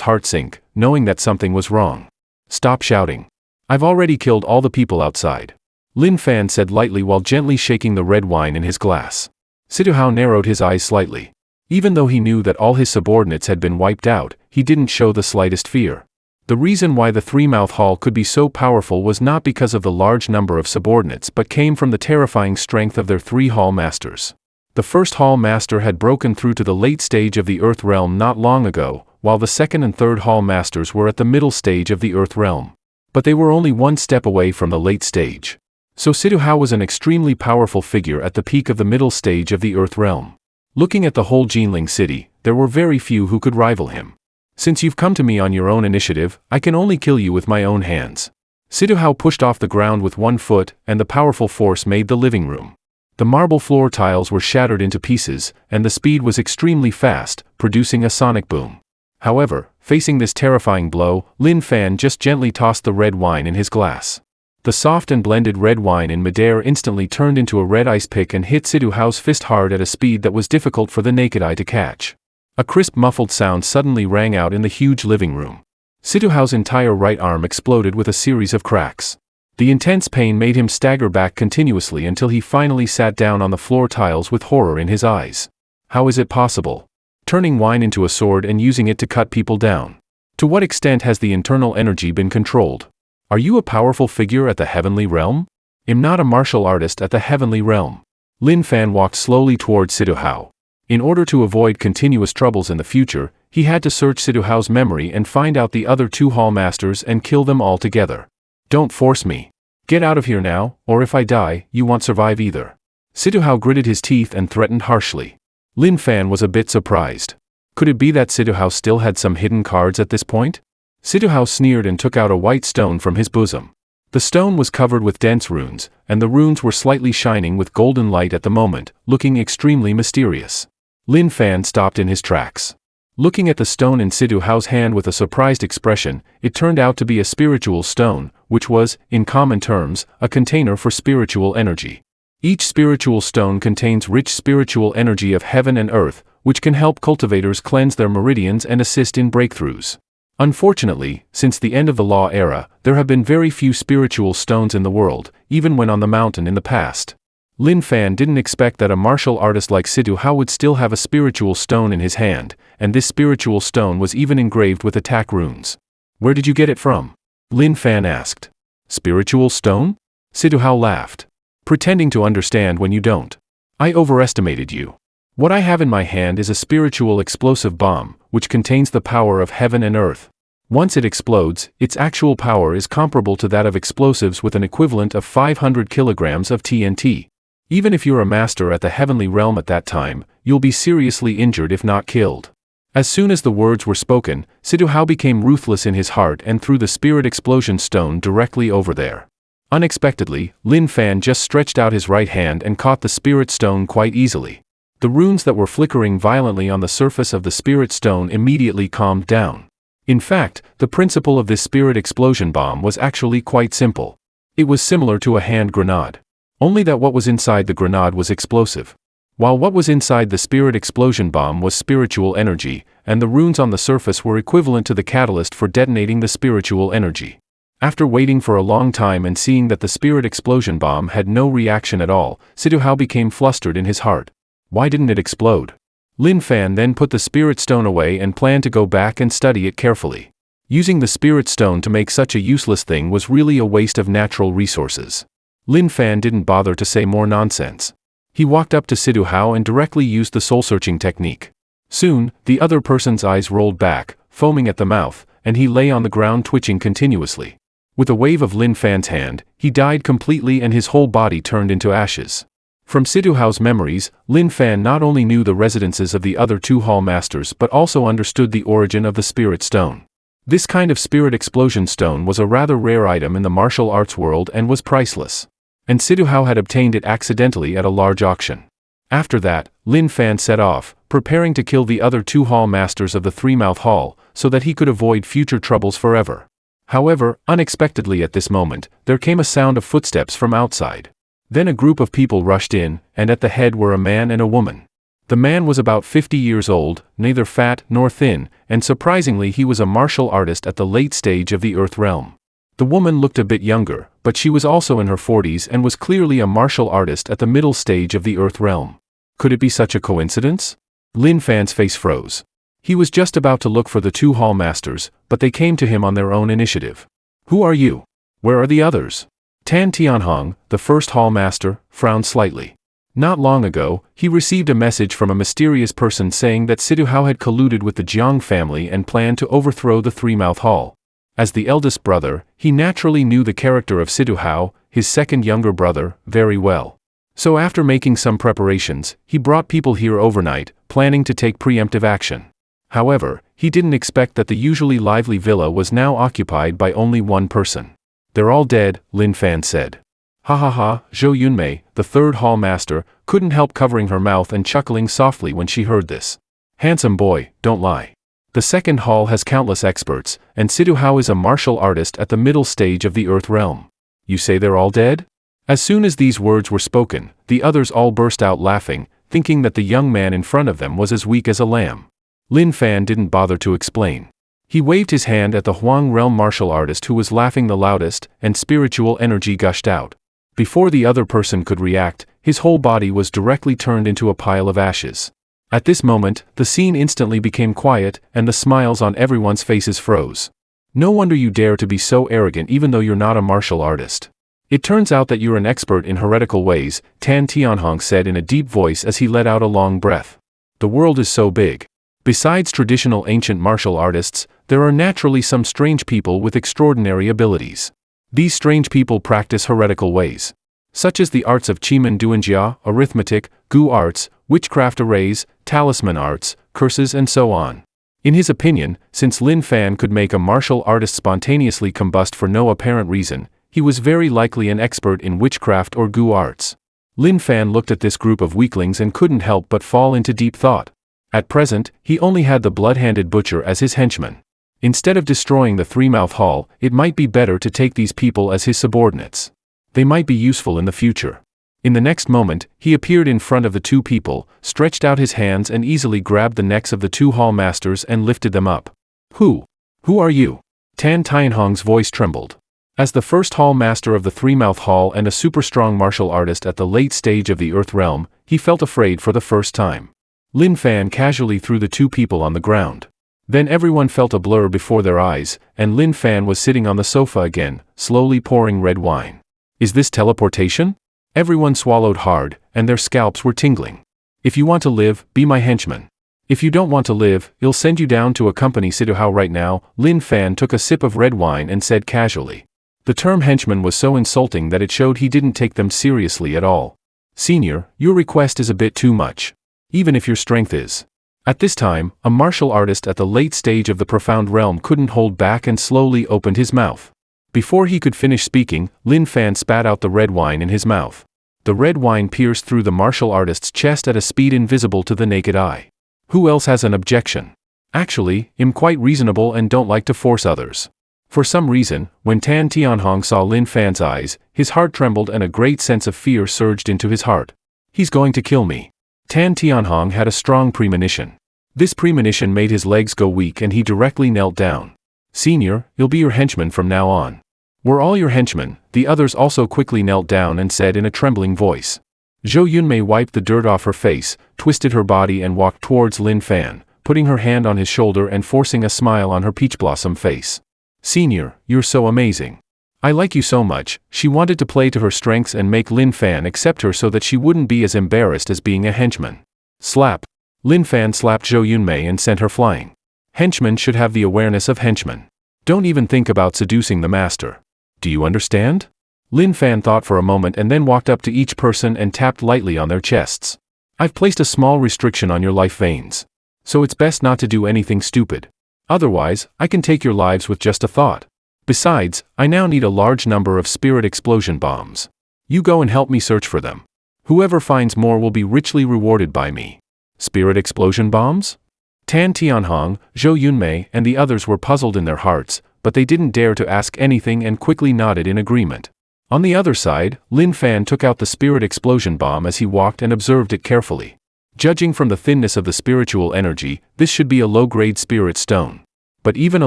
heart sink, knowing that something was wrong. Stop shouting. I've already killed all the people outside. Lin Fan said lightly while gently shaking the red wine in his glass. Situ Hao narrowed his eyes slightly. Even though he knew that all his subordinates had been wiped out, he didn't show the slightest fear. The reason why the Three-Mouth Hall could be so powerful was not because of the large number of subordinates but came from the terrifying strength of their 3 hall masters. The first hall master had broken through to the late stage of the Earth realm not long ago, while the second and third hall masters were at the middle stage of the Earth realm. But they were only one step away from the late stage. So Situ Hao was an extremely powerful figure at the peak of the middle stage of the Earth realm. Looking at the whole Jinling city, there were very few who could rival him. Since you've come to me on your own initiative, I can only kill you with my own hands. Situ Hao pushed off the ground with one foot, and the powerful force made the living room. The marble floor tiles were shattered into pieces, and the speed was extremely fast, producing a sonic boom. However, facing this terrifying blow, Lin Fan just gently tossed the red wine in his glass. The soft and blended red wine in midair instantly turned into a red ice pick and hit Situ Hao's fist hard at a speed that was difficult for the naked eye to catch. A crisp muffled sound suddenly rang out in the huge living room. Situ Hao's entire right arm exploded with a series of cracks. The intense pain made him stagger back continuously until he finally sat down on the floor tiles with horror in his eyes. How is it possible? Turning wine into a sword and using it to cut people down. To what extent has the internal energy been controlled? Are you a powerful figure at the heavenly realm? Am not a martial artist at the heavenly realm. Lin Fan walked slowly toward Siduhao. In order to avoid continuous troubles in the future, he had to search Siduhao's memory and find out the other 2 hall masters and kill them all together. Don't force me. Get out of here now, or if I die, you won't survive either. Siduhao gritted his teeth and threatened harshly. Lin Fan was a bit surprised. Could it be that Siduhao still had some hidden cards at this point? Siduhao sneered and took out a white stone from his bosom. The stone was covered with dense runes, and the runes were slightly shining with golden light at the moment, looking extremely mysterious. Lin Fan stopped in his tracks. Looking at the stone in Siduhao's hand with a surprised expression, it turned out to be a spiritual stone, which was, in common terms, a container for spiritual energy. Each spiritual stone contains rich spiritual energy of heaven and earth, which can help cultivators cleanse their meridians and assist in breakthroughs. Unfortunately, since the end of the Law era, there have been very few spiritual stones in the world, even when on the mountain in the past. Lin Fan didn't expect that a martial artist like Siduhao would still have a spiritual stone in his hand, and this spiritual stone was even engraved with attack runes. Where did you get it from? Lin Fan asked. Spiritual stone? Siduhao laughed. Pretending to understand when you don't. I overestimated you. What I have in my hand is a spiritual explosive bomb, which contains the power of heaven and earth. Once it explodes, its actual power is comparable to that of explosives with an equivalent of 500 kilograms of TNT. Even if you're a master at the heavenly realm at that time, you'll be seriously injured if not killed. As soon as the words were spoken, Siduhao became ruthless in his heart and threw the spirit explosion stone directly over there. Unexpectedly, Lin Fan just stretched out his right hand and caught the spirit stone quite easily. The runes that were flickering violently on the surface of the spirit stone immediately calmed down. In fact, the principle of this spirit explosion bomb was actually quite simple. It was similar to a hand grenade. Only that what was inside the grenade was explosive. While what was inside the spirit explosion bomb was spiritual energy, and the runes on the surface were equivalent to the catalyst for detonating the spiritual energy. After waiting for a long time and seeing that the spirit explosion bomb had no reaction at all, Siduhao became flustered in his heart. Why didn't it explode? Lin Fan then put the spirit stone away and planned to go back and study it carefully. Using the spirit stone to make such a useless thing was really a waste of natural resources. Lin Fan didn't bother to say more nonsense. He walked up to Siduhao and directly used the soul-searching technique. Soon, the other person's eyes rolled back, foaming at the mouth, and he lay on the ground twitching continuously. With a wave of Lin Fan's hand, he died completely and his whole body turned into ashes. From Siduhao's memories, Lin Fan not only knew the residences of the other 2 hall masters but also understood the origin of the spirit stone. This kind of spirit explosion stone was a rather rare item in the martial arts world and was priceless. And Siduhao had obtained it accidentally at a large auction. After that, Lin Fan set off, preparing to kill the other 2 hall masters of the Three-Mouth Hall, so that he could avoid future troubles forever. However, unexpectedly at this moment, there came a sound of footsteps from outside. Then a group of people rushed in, and at the head were a man and a woman. The man was about 50 years old, neither fat nor thin, and surprisingly he was a martial artist at the late stage of the Earth realm. The woman looked a bit younger, but she was also in her 40s and was clearly a martial artist at the middle stage of the Earth realm. Could it be such a coincidence? Lin Fan's face froze. He was just about to look for the 2 hall masters, but they came to him on their own initiative. Who are you? Where are the others? Tan Tianhong, the first hall master, frowned slightly. Not long ago, he received a message from a mysterious person saying that Siduhao had colluded with the Jiang family and planned to overthrow the Three-Mouth Hall. As the eldest brother, he naturally knew the character of Siduhao, his second younger brother, very well. So after making some preparations, he brought people here overnight, planning to take preemptive action. However, he didn't expect that the usually lively villa was now occupied by only one person. They're all dead, Lin Fan said. Ha ha ha, Zhou Yunmei, the 3rd hall master, couldn't help covering her mouth and chuckling softly when she heard this. Handsome boy, don't lie. The 2nd hall has countless experts, and Siduhao is a martial artist at the middle stage of the Earth realm. You say they're all dead? As soon as these words were spoken, the others all burst out laughing, thinking that the young man in front of them was as weak as a lamb. Lin Fan didn't bother to explain. He waved his hand at the Huang realm martial artist who was laughing the loudest, and spiritual energy gushed out. Before the other person could react, his whole body was directly turned into a pile of ashes. At this moment, the scene instantly became quiet, and the smiles on everyone's faces froze. No wonder you dare to be so arrogant even though you're not a martial artist. It turns out that you're an expert in heretical ways, Tan Tianhong said in a deep voice as he let out a long breath. The world is so big. Besides traditional ancient martial artists, there are naturally some strange people with extraordinary abilities. These strange people practice heretical ways, such as the arts of Chimen Duanjia, arithmetic, gu arts, witchcraft arrays, talisman arts, curses and so on. In his opinion, since Lin Fan could make a martial artist spontaneously combust for no apparent reason, he was very likely an expert in witchcraft or gu arts. Lin Fan looked at this group of weaklings and couldn't help but fall into deep thought. At present, he only had the blood-handed butcher as his henchman. Instead of destroying the Three-Mouth Hall, it might be better to take these people as his subordinates. They might be useful in the future. In the next moment, he appeared in front of the two people, stretched out his hands and easily grabbed the necks of the two hall masters and lifted them up. Who are you? Tan Tianhong's voice trembled. As the first hall master of the Three-Mouth Hall and a super-strong martial artist at the late stage of the Earth Realm, he felt afraid for the first time. Lin Fan casually threw the two people on the ground. Then everyone felt a blur before their eyes, and Lin Fan was sitting on the sofa again, slowly pouring red wine. Is this teleportation? Everyone swallowed hard, and their scalps were tingling. If you want to live, be my henchman. If you don't want to live, I'll send you down to accompany Siduhao right now. Lin Fan took a sip of red wine and said casually. The term henchman was so insulting that it showed he didn't take them seriously at all. Senior, your request is a bit too much. Even if your strength is. At this time, a martial artist at the late stage of the profound realm couldn't hold back and slowly opened his mouth. Before he could finish speaking, Lin Fan spat out the red wine in his mouth. The red wine pierced through the martial artist's chest at a speed invisible to the naked eye. Who else has an objection? Actually, I'm quite reasonable and don't like to force others. For some reason, when Tan Tianhong saw Lin Fan's eyes, his heart trembled and a great sense of fear surged into his heart. He's going to kill me. Tan Tianhong had a strong premonition. This premonition made his legs go weak and he directly knelt down. Senior, I'll be your henchman from now on. We're all your henchmen. The others also quickly knelt down and said in a trembling voice. Zhou Yunmei wiped the dirt off her face, twisted her body and walked towards Lin Fan, putting her hand on his shoulder and forcing a smile on her peach blossom face. Senior, you're so amazing. I like you so much. She wanted to play to her strengths and make Lin Fan accept her so that she wouldn't be as embarrassed as being a henchman. Slap. Lin Fan slapped Zhou Yunmei and sent her flying. Henchmen should have the awareness of henchmen. Don't even think about seducing the master. Do you understand? Lin Fan thought for a moment and then walked up to each person and tapped lightly on their chests. I've placed a small restriction on your life veins. So it's best not to do anything stupid. Otherwise, I can take your lives with just a thought. Besides, I now need a large number of spirit explosion bombs. You go and help me search for them. Whoever finds more will be richly rewarded by me. Spirit explosion bombs? Tan Tianhong, Zhou Yunmei, and the others were puzzled in their hearts, but they didn't dare to ask anything and quickly nodded in agreement. On the other side, Lin Fan took out the spirit explosion bomb as he walked and observed it carefully. Judging from the thinness of the spiritual energy, this should be a low-grade spirit stone. But even a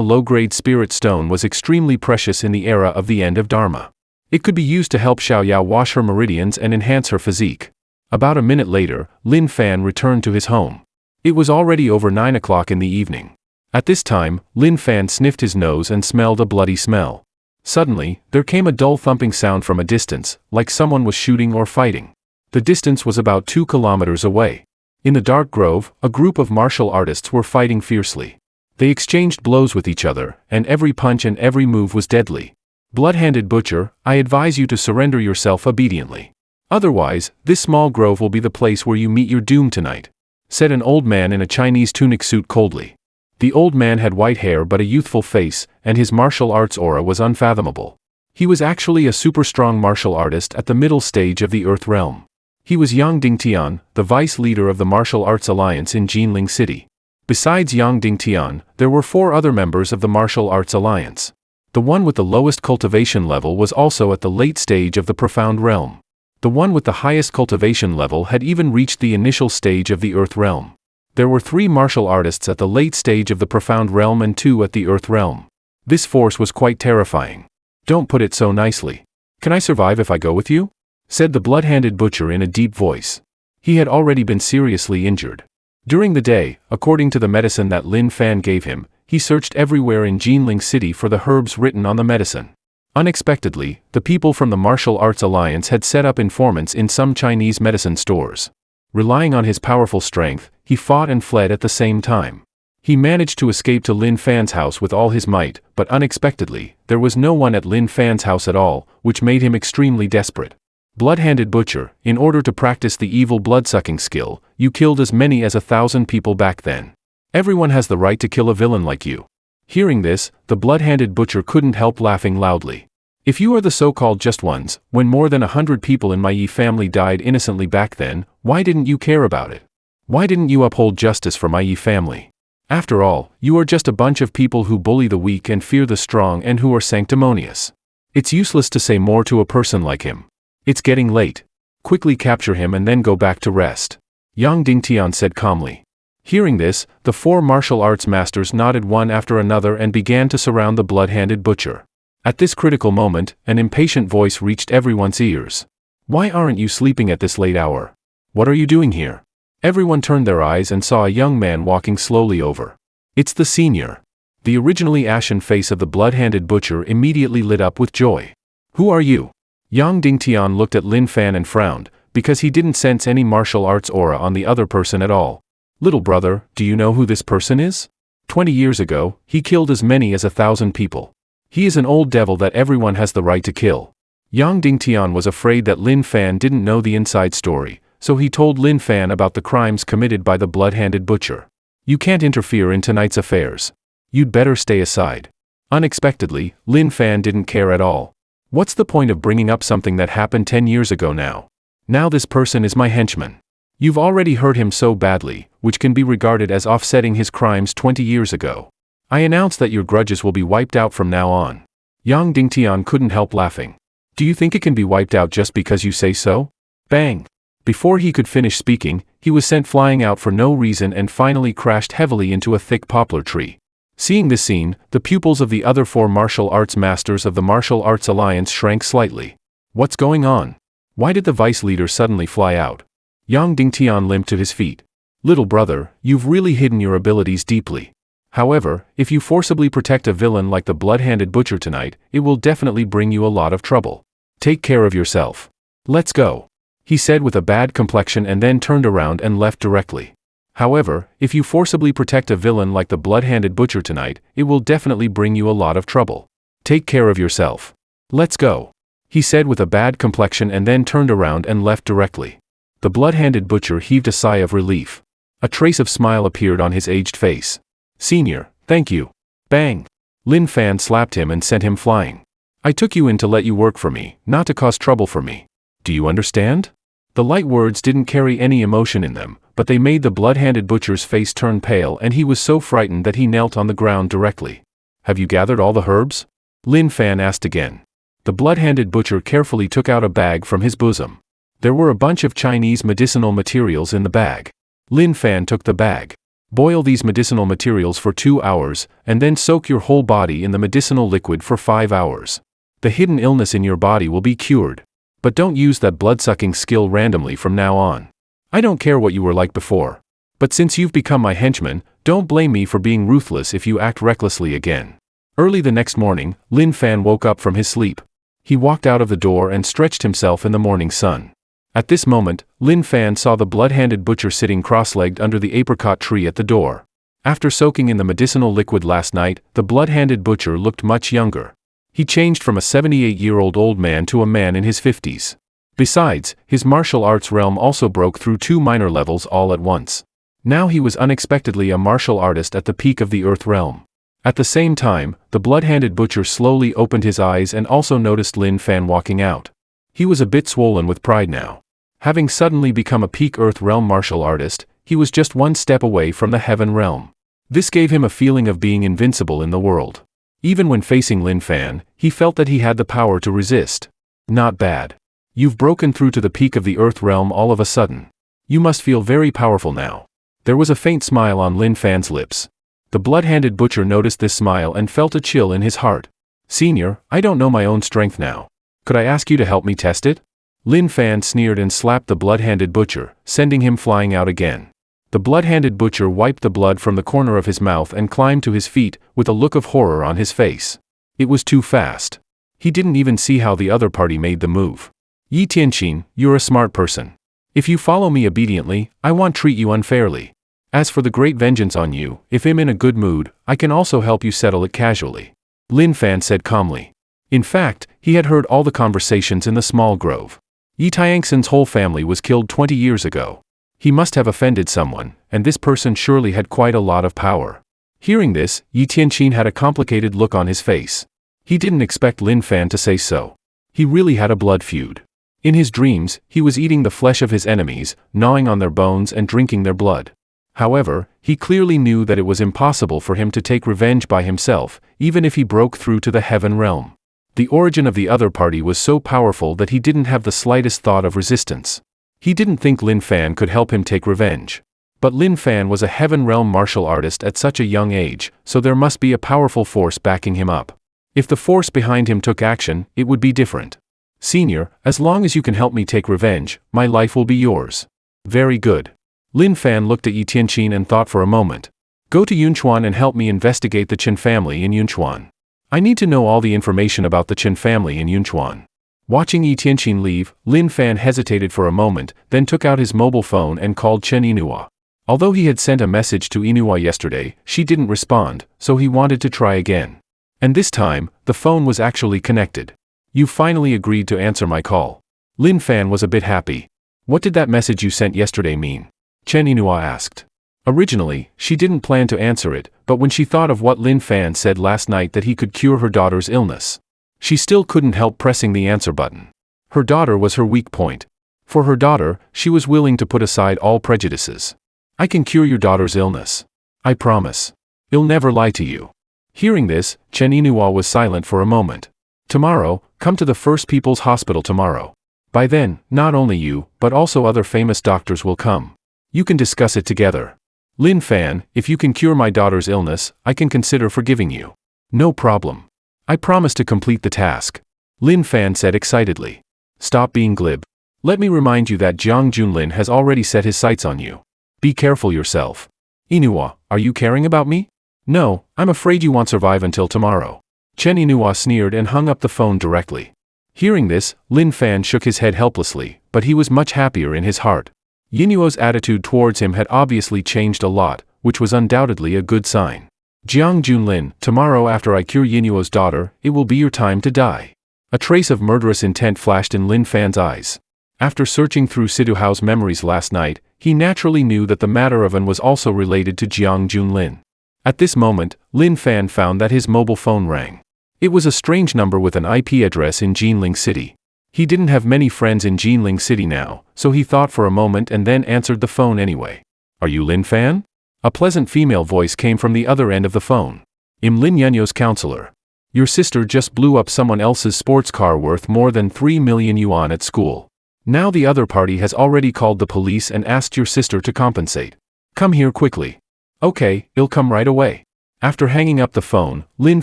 low-grade spirit stone was extremely precious in the era of the end of Dharma. It could be used to help Xiaoyao wash her meridians and enhance her physique. About a minute later, Lin Fan returned to his home. It was already over 9 o'clock in the evening. At this time, Lin Fan sniffed his nose and smelled a bloody smell. Suddenly, there came a dull thumping sound from a distance, like someone was shooting or fighting. The distance was about 2 kilometers away. In the dark grove, a group of martial artists were fighting fiercely. They exchanged blows with each other, and every punch and every move was deadly. Blood-handed butcher, I advise you to surrender yourself obediently. Otherwise, this small grove will be the place where you meet your doom tonight, said an old man in a Chinese tunic suit coldly. The old man had white hair but a youthful face, and his martial arts aura was unfathomable. He was actually a super-strong martial artist at the middle stage of the Earth Realm. He was Yang Dingtian, the vice leader of the Martial Arts Alliance in Jinling City. Besides Yang Dingtian, there were 4 other members of the Martial Arts Alliance. The one with the lowest cultivation level was also at the late stage of the Profound Realm. The one with the highest cultivation level had even reached the initial stage of the Earth Realm. There were 3 martial artists at the late stage of the Profound Realm and 2 at the Earth Realm. This force was quite terrifying. Don't put it so nicely. Can I survive if I go with you? Said the blood-handed butcher in a deep voice. He had already been seriously injured. During the day, according to the medicine that Lin Fan gave him, he searched everywhere in Jinling City for the herbs written on the medicine. Unexpectedly, the people from the Martial Arts Alliance had set up informants in some Chinese medicine stores. Relying on his powerful strength, he fought and fled at the same time. He managed to escape to Lin Fan's house with all his might, but unexpectedly, there was no one at Lin Fan's house at all, which made him extremely desperate. Blood-handed butcher, in order to practice the evil blood-sucking skill, you killed as many as 1,000 people back then. Everyone has the right to kill a villain like you. Hearing this, the blood-handed butcher couldn't help laughing loudly. If you are the so-called just ones, when more than 100 people in my Yi family died innocently back then, why didn't you care about it? Why didn't you uphold justice for my Yi family? After all, you are just a bunch of people who bully the weak and fear the strong and who are sanctimonious. It's useless to say more to a person like him. It's getting late. Quickly capture him and then go back to rest. Yang Dingtian said calmly. Hearing this, the 4 martial arts masters nodded one after another and began to surround the blood-handed butcher. At this critical moment, an impatient voice reached everyone's ears. Why aren't you sleeping at this late hour? What are you doing here? Everyone turned their eyes and saw a young man walking slowly over. It's the senior. The originally ashen face of the blood-handed butcher immediately lit up with joy. Who are you? Yang Dingtian looked at Lin Fan and frowned, because he didn't sense any martial arts aura on the other person at all. Little brother, do you know who this person is? 20 years ago, he killed as many as 1,000 people. He is an old devil that everyone has the right to kill. Yang Dingtian was afraid that Lin Fan didn't know the inside story, so he told Lin Fan about the crimes committed by the blood-handed butcher. You can't interfere in tonight's affairs. You'd better stay aside. Unexpectedly, Lin Fan didn't care at all. What's the point of bringing up something that happened 10 years ago now? Now this person is my henchman. You've already hurt him so badly, which can be regarded as offsetting his crimes 20 years ago. I announce that your grudges will be wiped out from now on. Yang Dingtian couldn't help laughing. Do you think it can be wiped out just because you say so? Bang! Before he could finish speaking, he was sent flying out for no reason and finally crashed heavily into a thick poplar tree. Seeing this scene, the pupils of the other 4 martial arts masters of the Martial Arts Alliance shrank slightly. What's going on? Why did the vice leader suddenly fly out? Yang Dingtian limped to his feet. Little brother, you've really hidden your abilities deeply. However, if you forcibly protect a villain like the blood-handed butcher tonight, it will definitely bring you a lot of trouble. Take care of yourself. Let's go. He said with a bad complexion and then turned around and left directly. However, if you forcibly protect a villain like the blood-handed butcher tonight, it will definitely bring you a lot of trouble. Take care of yourself. Let's go. He said with a bad complexion and then turned around and left directly. The blood-handed butcher heaved a sigh of relief. A trace of smile appeared on his aged face. Senior, thank you. Bang! Lin Fan slapped him and sent him flying. I took you in to let you work for me, not to cause trouble for me. Do you understand? The light words didn't carry any emotion in them, but they made the blood-handed butcher's face turn pale and he was so frightened that he knelt on the ground directly. Have you gathered all the herbs? Lin Fan asked again. The blood-handed butcher carefully took out a bag from his bosom. There were a bunch of Chinese medicinal materials in the bag. Lin Fan took the bag. Boil these medicinal materials for 2 hours, and then soak your whole body in the medicinal liquid for 5 hours. The hidden illness in your body will be cured. But don't use that blood-sucking skill randomly from now on. I don't care what you were like before. But since you've become my henchman, don't blame me for being ruthless if you act recklessly again. Early the next morning, Lin Fan woke up from his sleep. He walked out of the door and stretched himself in the morning sun. At this moment, Lin Fan saw the blood-handed butcher sitting cross-legged under the apricot tree at the door. After soaking in the medicinal liquid last night, the blood-handed butcher looked much younger. He changed from a 78-year-old old man to a man in his 50s. Besides, his martial arts realm also broke through 2 minor levels all at once. Now he was unexpectedly a martial artist at the peak of the earth realm. At the same time, the blood-handed butcher slowly opened his eyes and also noticed Lin Fan walking out. He was a bit swollen with pride now. Having suddenly become a peak earth realm martial artist, he was just 1 step away from the heaven realm. This gave him a feeling of being invincible in the world. Even when facing Lin Fan, he felt that he had the power to resist. Not bad. You've broken through to the peak of the earth realm all of a sudden. You must feel very powerful now. There was a faint smile on Lin Fan's lips. The blood-handed butcher noticed this smile and felt a chill in his heart. Senior, I don't know my own strength now. Could I ask you to help me test it? Lin Fan sneered and slapped the blood-handed butcher, sending him flying out again. The blood-handed butcher wiped the blood from the corner of his mouth and climbed to his feet, with a look of horror on his face. It was too fast. He didn't even see how the other party made the move. Yi Tianqin, you're a smart person. If you follow me obediently, I won't treat you unfairly. As for the great vengeance on you, if I'm in a good mood, I can also help you settle it casually. Lin Fan said calmly. In fact, he had heard all the conversations in the small grove. Yi Tianxin's whole family was killed 20 years ago. He must have offended someone, and this person surely had quite a lot of power. Hearing this, Yi Tianqin had a complicated look on his face. He didn't expect Lin Fan to say so. He really had a blood feud. In his dreams, he was eating the flesh of his enemies, gnawing on their bones and drinking their blood. However, he clearly knew that it was impossible for him to take revenge by himself, even if he broke through to the heaven realm. The origin of the other party was so powerful that he didn't have the slightest thought of resistance. He didn't think Lin Fan could help him take revenge. But Lin Fan was a heaven realm martial artist at such a young age, so there must be a powerful force backing him up. If the force behind him took action, it would be different. Senior, as long as you can help me take revenge, my life will be yours. Very good. Lin Fan looked at Yi Tianqin and thought for a moment. Go to Yunchuan and help me investigate the Qin family in Yunchuan. I need to know all the information about the Qin family in Yunchuan. Watching Yi Tianqin leave, Lin Fan hesitated for a moment, then took out his mobile phone and called Chen Inua. Although he had sent a message to Inua yesterday, she didn't respond, so he wanted to try again. And this time, the phone was actually connected. You finally agreed to answer my call. Lin Fan was a bit happy. What did that message you sent yesterday mean? Chen Inua asked. Originally, she didn't plan to answer it, but when she thought of what Lin Fan said last night that he could cure her daughter's illness, she still couldn't help pressing the answer button. Her daughter was her weak point. For her daughter, she was willing to put aside all prejudices. I can cure your daughter's illness. I promise. I'll never lie to you. Hearing this, Chen Inua was silent for a moment. Tomorrow, come to the First People's Hospital tomorrow. By then, not only you, but also other famous doctors will come. You can discuss it together. Lin Fan, if you can cure my daughter's illness, I can consider forgiving you. No problem. I promise to complete the task. Lin Fan said excitedly. Stop being glib. Let me remind you that Jiang Junlin has already set his sights on you. Be careful yourself. Inua, are you caring about me? No, I'm afraid you won't survive until tomorrow. Chen Inua sneered and hung up the phone directly. Hearing this, Lin Fan shook his head helplessly, but he was much happier in his heart. Yinuo's attitude towards him had obviously changed a lot, which was undoubtedly a good sign. Jiang Junlin, tomorrow after I cure Yinuo's daughter, it will be your time to die. A trace of murderous intent flashed in Lin Fan's eyes. After searching through Siduhao's memories last night, he naturally knew that the matter of An was also related to Jiang Junlin. At this moment, Lin Fan found that his mobile phone rang. It was a strange number with an IP address in Jinling City. He didn't have many friends in Jinling City now, so he thought for a moment and then answered the phone anyway. Are you Lin Fan? A pleasant female voice came from the other end of the phone. I'm Lin Yunyo's counselor. Your sister just blew up someone else's sports car worth more than 3 million yuan at school. Now the other party has already called the police and asked your sister to compensate. Come here quickly. Okay, I'll come right away. After hanging up the phone, Lin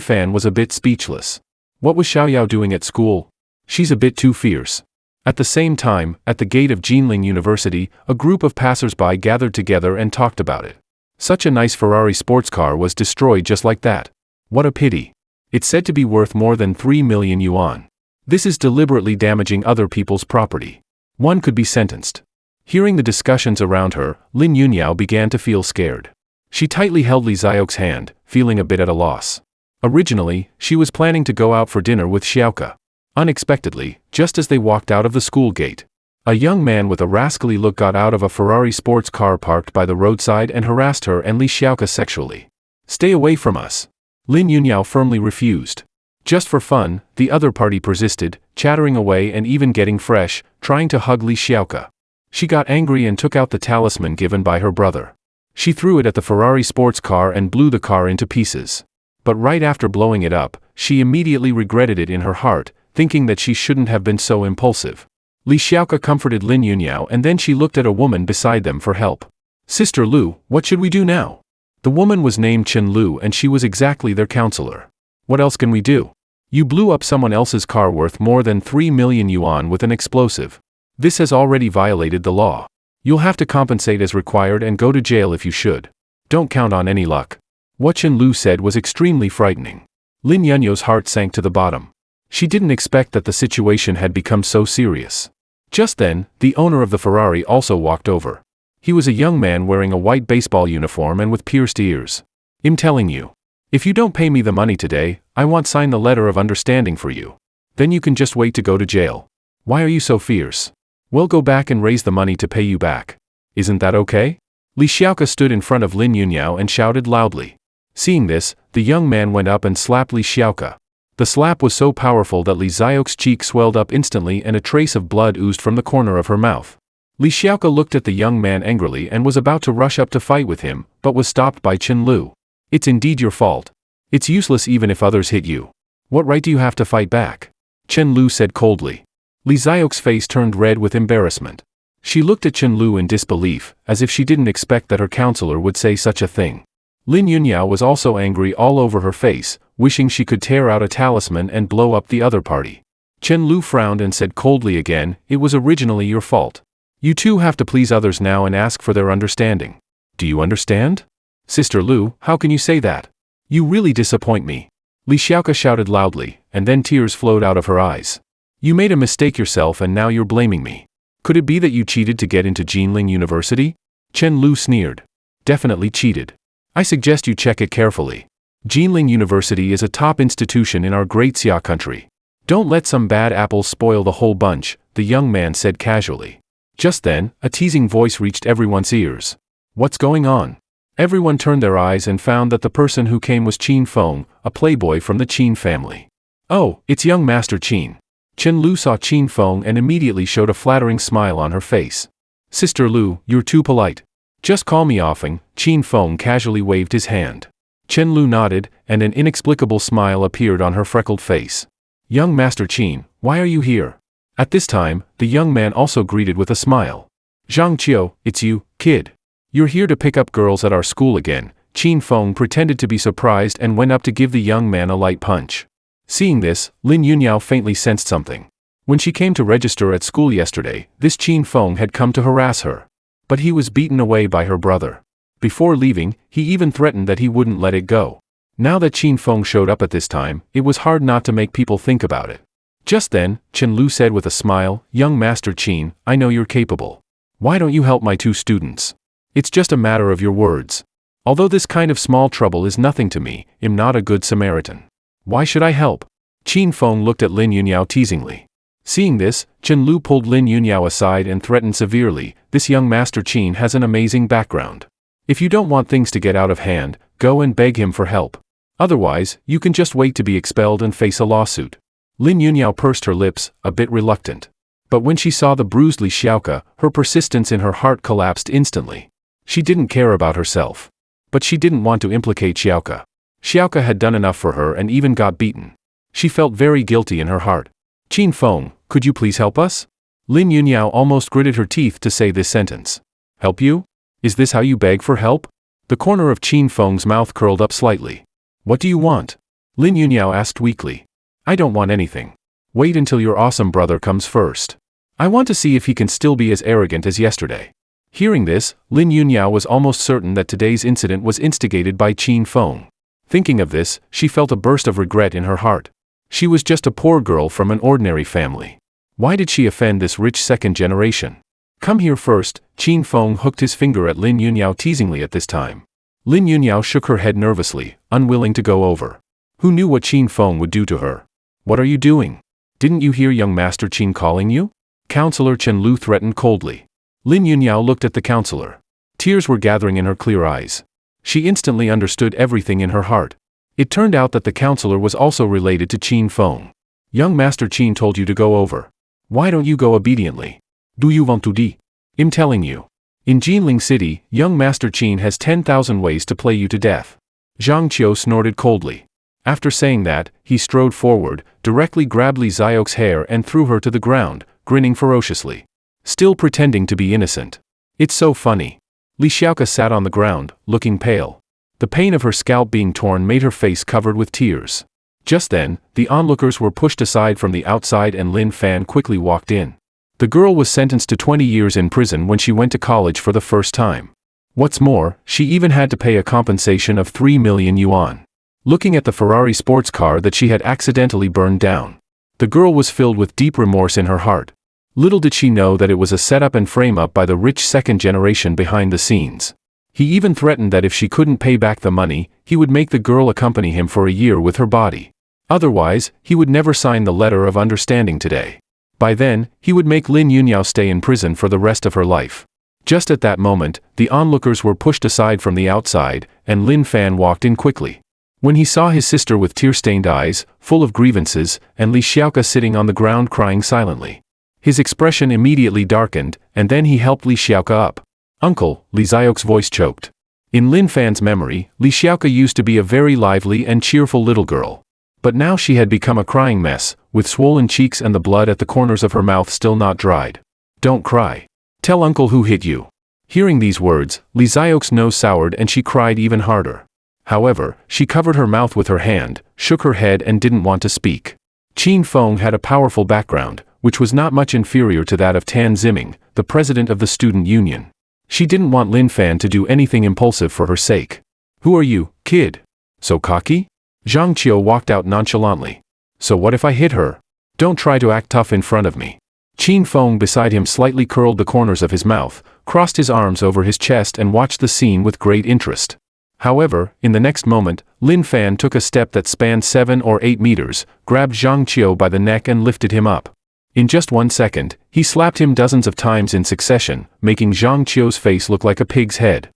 Fan was a bit speechless. What was Xiaoyao doing at school? She's a bit too fierce. At the same time, at the gate of Jinling University, a group of passers-by gathered together and talked about it. Such a nice Ferrari sports car was destroyed just like that. What a pity. It's said to be worth more than 3 million yuan. This is deliberately damaging other people's property. One could be sentenced. Hearing the discussions around her, Lin Yunyao began to feel scared. She tightly held Li Xiaoke's hand, feeling a bit at a loss. Originally, she was planning to go out for dinner with Xiaoke. Unexpectedly, just as they walked out of the school gate, a young man with a rascally look got out of a Ferrari sports car parked by the roadside and harassed her and Li Xiaoke sexually. Stay away from us. Lin Yunyao firmly refused. Just for fun, the other party persisted, chattering away and even getting fresh, trying to hug Li Xiaoke. She got angry and took out the talisman given by her brother. She threw it at the Ferrari sports car and blew the car into pieces. But right after blowing it up, she immediately regretted it in her heart, thinking that she shouldn't have been so impulsive. Li Xiaoke comforted Lin Yunyao and then she looked at a woman beside them for help. Sister Lu, what should we do now? The woman was named Chen Lu and she was exactly their counselor. What else can we do? You blew up someone else's car worth more than 3 million yuan with an explosive. This has already violated the law. You'll have to compensate as required and go to jail if you should. Don't count on any luck. What Chen Lu said was extremely frightening. Lin Yunyo's heart sank to the bottom. She didn't expect that the situation had become so serious. Just then, the owner of the Ferrari also walked over. He was a young man wearing a white baseball uniform and with pierced ears. "I'm telling you. If you don't pay me the money today, I won't sign the letter of understanding for you. Then you can just wait to go to jail. Why are you so fierce? We'll go back and raise the money to pay you back. Isn't that okay?" Li Xiaoka stood in front of Lin Yunyao and shouted loudly. Seeing this, the young man went up and slapped Li Xiaoka. The slap was so powerful that Li Xiaoka's cheek swelled up instantly and a trace of blood oozed from the corner of her mouth. Li Xiaoka looked at the young man angrily and was about to rush up to fight with him, but was stopped by Chen Lu. "It's indeed your fault. It's useless even if others hit you. What right do you have to fight back?" Chen Lu said coldly. Li Xiaoka's face turned red with embarrassment. She looked at Chen Lu in disbelief, as if she didn't expect that her counselor would say such a thing. Lin Yunyao was also angry all over her face, wishing she could tear out a talisman and blow up the other party. Chen Lu frowned and said coldly again, "It was originally your fault. You too have to please others now and ask for their understanding. Do you understand?" "Sister Lu, how can you say that? You really disappoint me." Li Xiaoka shouted loudly, and then tears flowed out of her eyes. "You made a mistake yourself and now you're blaming me. Could it be that you cheated to get into Jinling University?" Chen Lu sneered. "Definitely cheated. I suggest you check it carefully. Jinling University is a top institution in our great Xia country. Don't let some bad apples spoil the whole bunch," the young man said casually. Just then, a teasing voice reached everyone's ears. "What's going on?" Everyone turned their eyes and found that the person who came was Qin Feng, a playboy from the Qin family. "Oh, it's young Master Qin." Chen Lu saw Qin Feng and immediately showed a flattering smile on her face. "Sister Lu, you're too polite. Just call me Offing." Qin Feng casually waved his hand. Chen Lu nodded, and an inexplicable smile appeared on her freckled face. "Young Master Qin, why are you here?" At this time, the young man also greeted with a smile. "Zhang Qiu, it's you, kid. You're here to pick up girls at our school again." Qin Feng pretended to be surprised and went up to give the young man a light punch. Seeing this, Lin Yunyao faintly sensed something. When she came to register at school yesterday, this Qin Feng had come to harass her. But he was beaten away by her brother. Before leaving, he even threatened that he wouldn't let it go. Now that Qin Feng showed up at this time, it was hard not to make people think about it. Just then, Chen Lu said with a smile, "Young Master Qin, I know you're capable. Why don't you help my two students? It's just a matter of your words. Although this kind of small trouble is nothing to me, I'm not a good Samaritan. Why should I help?" Qin Feng looked at Lin Yunyao teasingly. Seeing this, Chen Lu pulled Lin Yunyao aside and threatened severely, "This young Master Qin has an amazing background. If you don't want things to get out of hand, go and beg him for help. Otherwise, you can just wait to be expelled and face a lawsuit." Lin Yunyao pursed her lips, a bit reluctant. But when she saw the bruised Li Xiaoka, her persistence in her heart collapsed instantly. She didn't care about herself. But she didn't want to implicate Xiaoka. Xiaoka had done enough for her and even got beaten. She felt very guilty in her heart. "Qin Feng, could you please help us?" Lin Yunyao almost gritted her teeth to say this sentence. "Help you? Is this how you beg for help?" The corner of Qin Feng's mouth curled up slightly. "What do you want?" Lin Yunyao asked weakly. "I don't want anything. Wait until your awesome brother comes first. I want to see if he can still be as arrogant as yesterday." Hearing this, Lin Yunyao was almost certain that today's incident was instigated by Qin Feng. Thinking of this, she felt a burst of regret in her heart. She was just a poor girl from an ordinary family. Why did she offend this rich second generation? "Come here first." Qin Feng hooked his finger at Lin Yunyao teasingly at this time. Lin Yunyao shook her head nervously, unwilling to go over. Who knew what Qin Feng would do to her? "What are you doing? Didn't you hear young Master Qin calling you?" Counselor Chen Lu threatened coldly. Lin Yunyao looked at the counselor. Tears were gathering in her clear eyes. She instantly understood everything in her heart. It turned out that the counselor was also related to Qin Feng. "Young Master Qin told you to go over. Why don't you go obediently? Do you want to die? I'm telling you. In Jinling City, young Master Qin has 10,000 ways to play you to death." Zhang Qiu snorted coldly. After saying that, he strode forward, directly grabbed Li Xiaoka's hair and threw her to the ground, grinning ferociously. Still pretending to be innocent. "It's so funny." Li Xiaoka sat on the ground, looking pale. The pain of her scalp being torn made her face covered with tears. Just then, the onlookers were pushed aside from the outside and Lin Fan quickly walked in. The girl was sentenced to 20 years in prison when she went to college for the first time. What's more, she even had to pay a compensation of 3 million yuan. Looking at the Ferrari sports car that she had accidentally burned down, The girl was filled with deep remorse in her heart. Little did she know that it was a setup and frame-up by the rich second generation behind the scenes. He even threatened that if she couldn't pay back the money, he would make the girl accompany him for a year with her body. Otherwise, he would never sign the letter of understanding today. By then, he would make Lin Yunyao stay in prison for the rest of her life. Just at that moment, the onlookers were pushed aside from the outside, and Lin Fan walked in quickly. When he saw his sister with tear-stained eyes, full of grievances, and Li Xiaoka sitting on the ground crying silently, his expression immediately darkened, and then he helped Li Xiaoka up. "Uncle," Li Xiaoka's voice choked. In Lin Fan's memory, Li Xiaoka used to be a very lively and cheerful little girl. But now she had become a crying mess, with swollen cheeks and the blood at the corners of her mouth still not dried. "Don't cry. Tell uncle who hit you." Hearing these words, Li Xiaoka's nose soured and she cried even harder. However, she covered her mouth with her hand, shook her head and didn't want to speak. Qin Feng had a powerful background, which was not much inferior to that of Tan Ziming, the president of the student union. She didn't want Lin Fan to do anything impulsive for her sake. "Who are you, kid? So cocky?" Zhang Qiu walked out nonchalantly. "So what if I hit her? Don't try to act tough in front of me." Qin Feng beside him slightly curled the corners of his mouth, crossed his arms over his chest and watched the scene with great interest. However, in the next moment, Lin Fan took a step that spanned 7 or 8 meters, grabbed Zhang Qiu by the neck and lifted him up. In just 1 second, he slapped him dozens of times in succession, making Zhang Qiu's face look like a pig's head.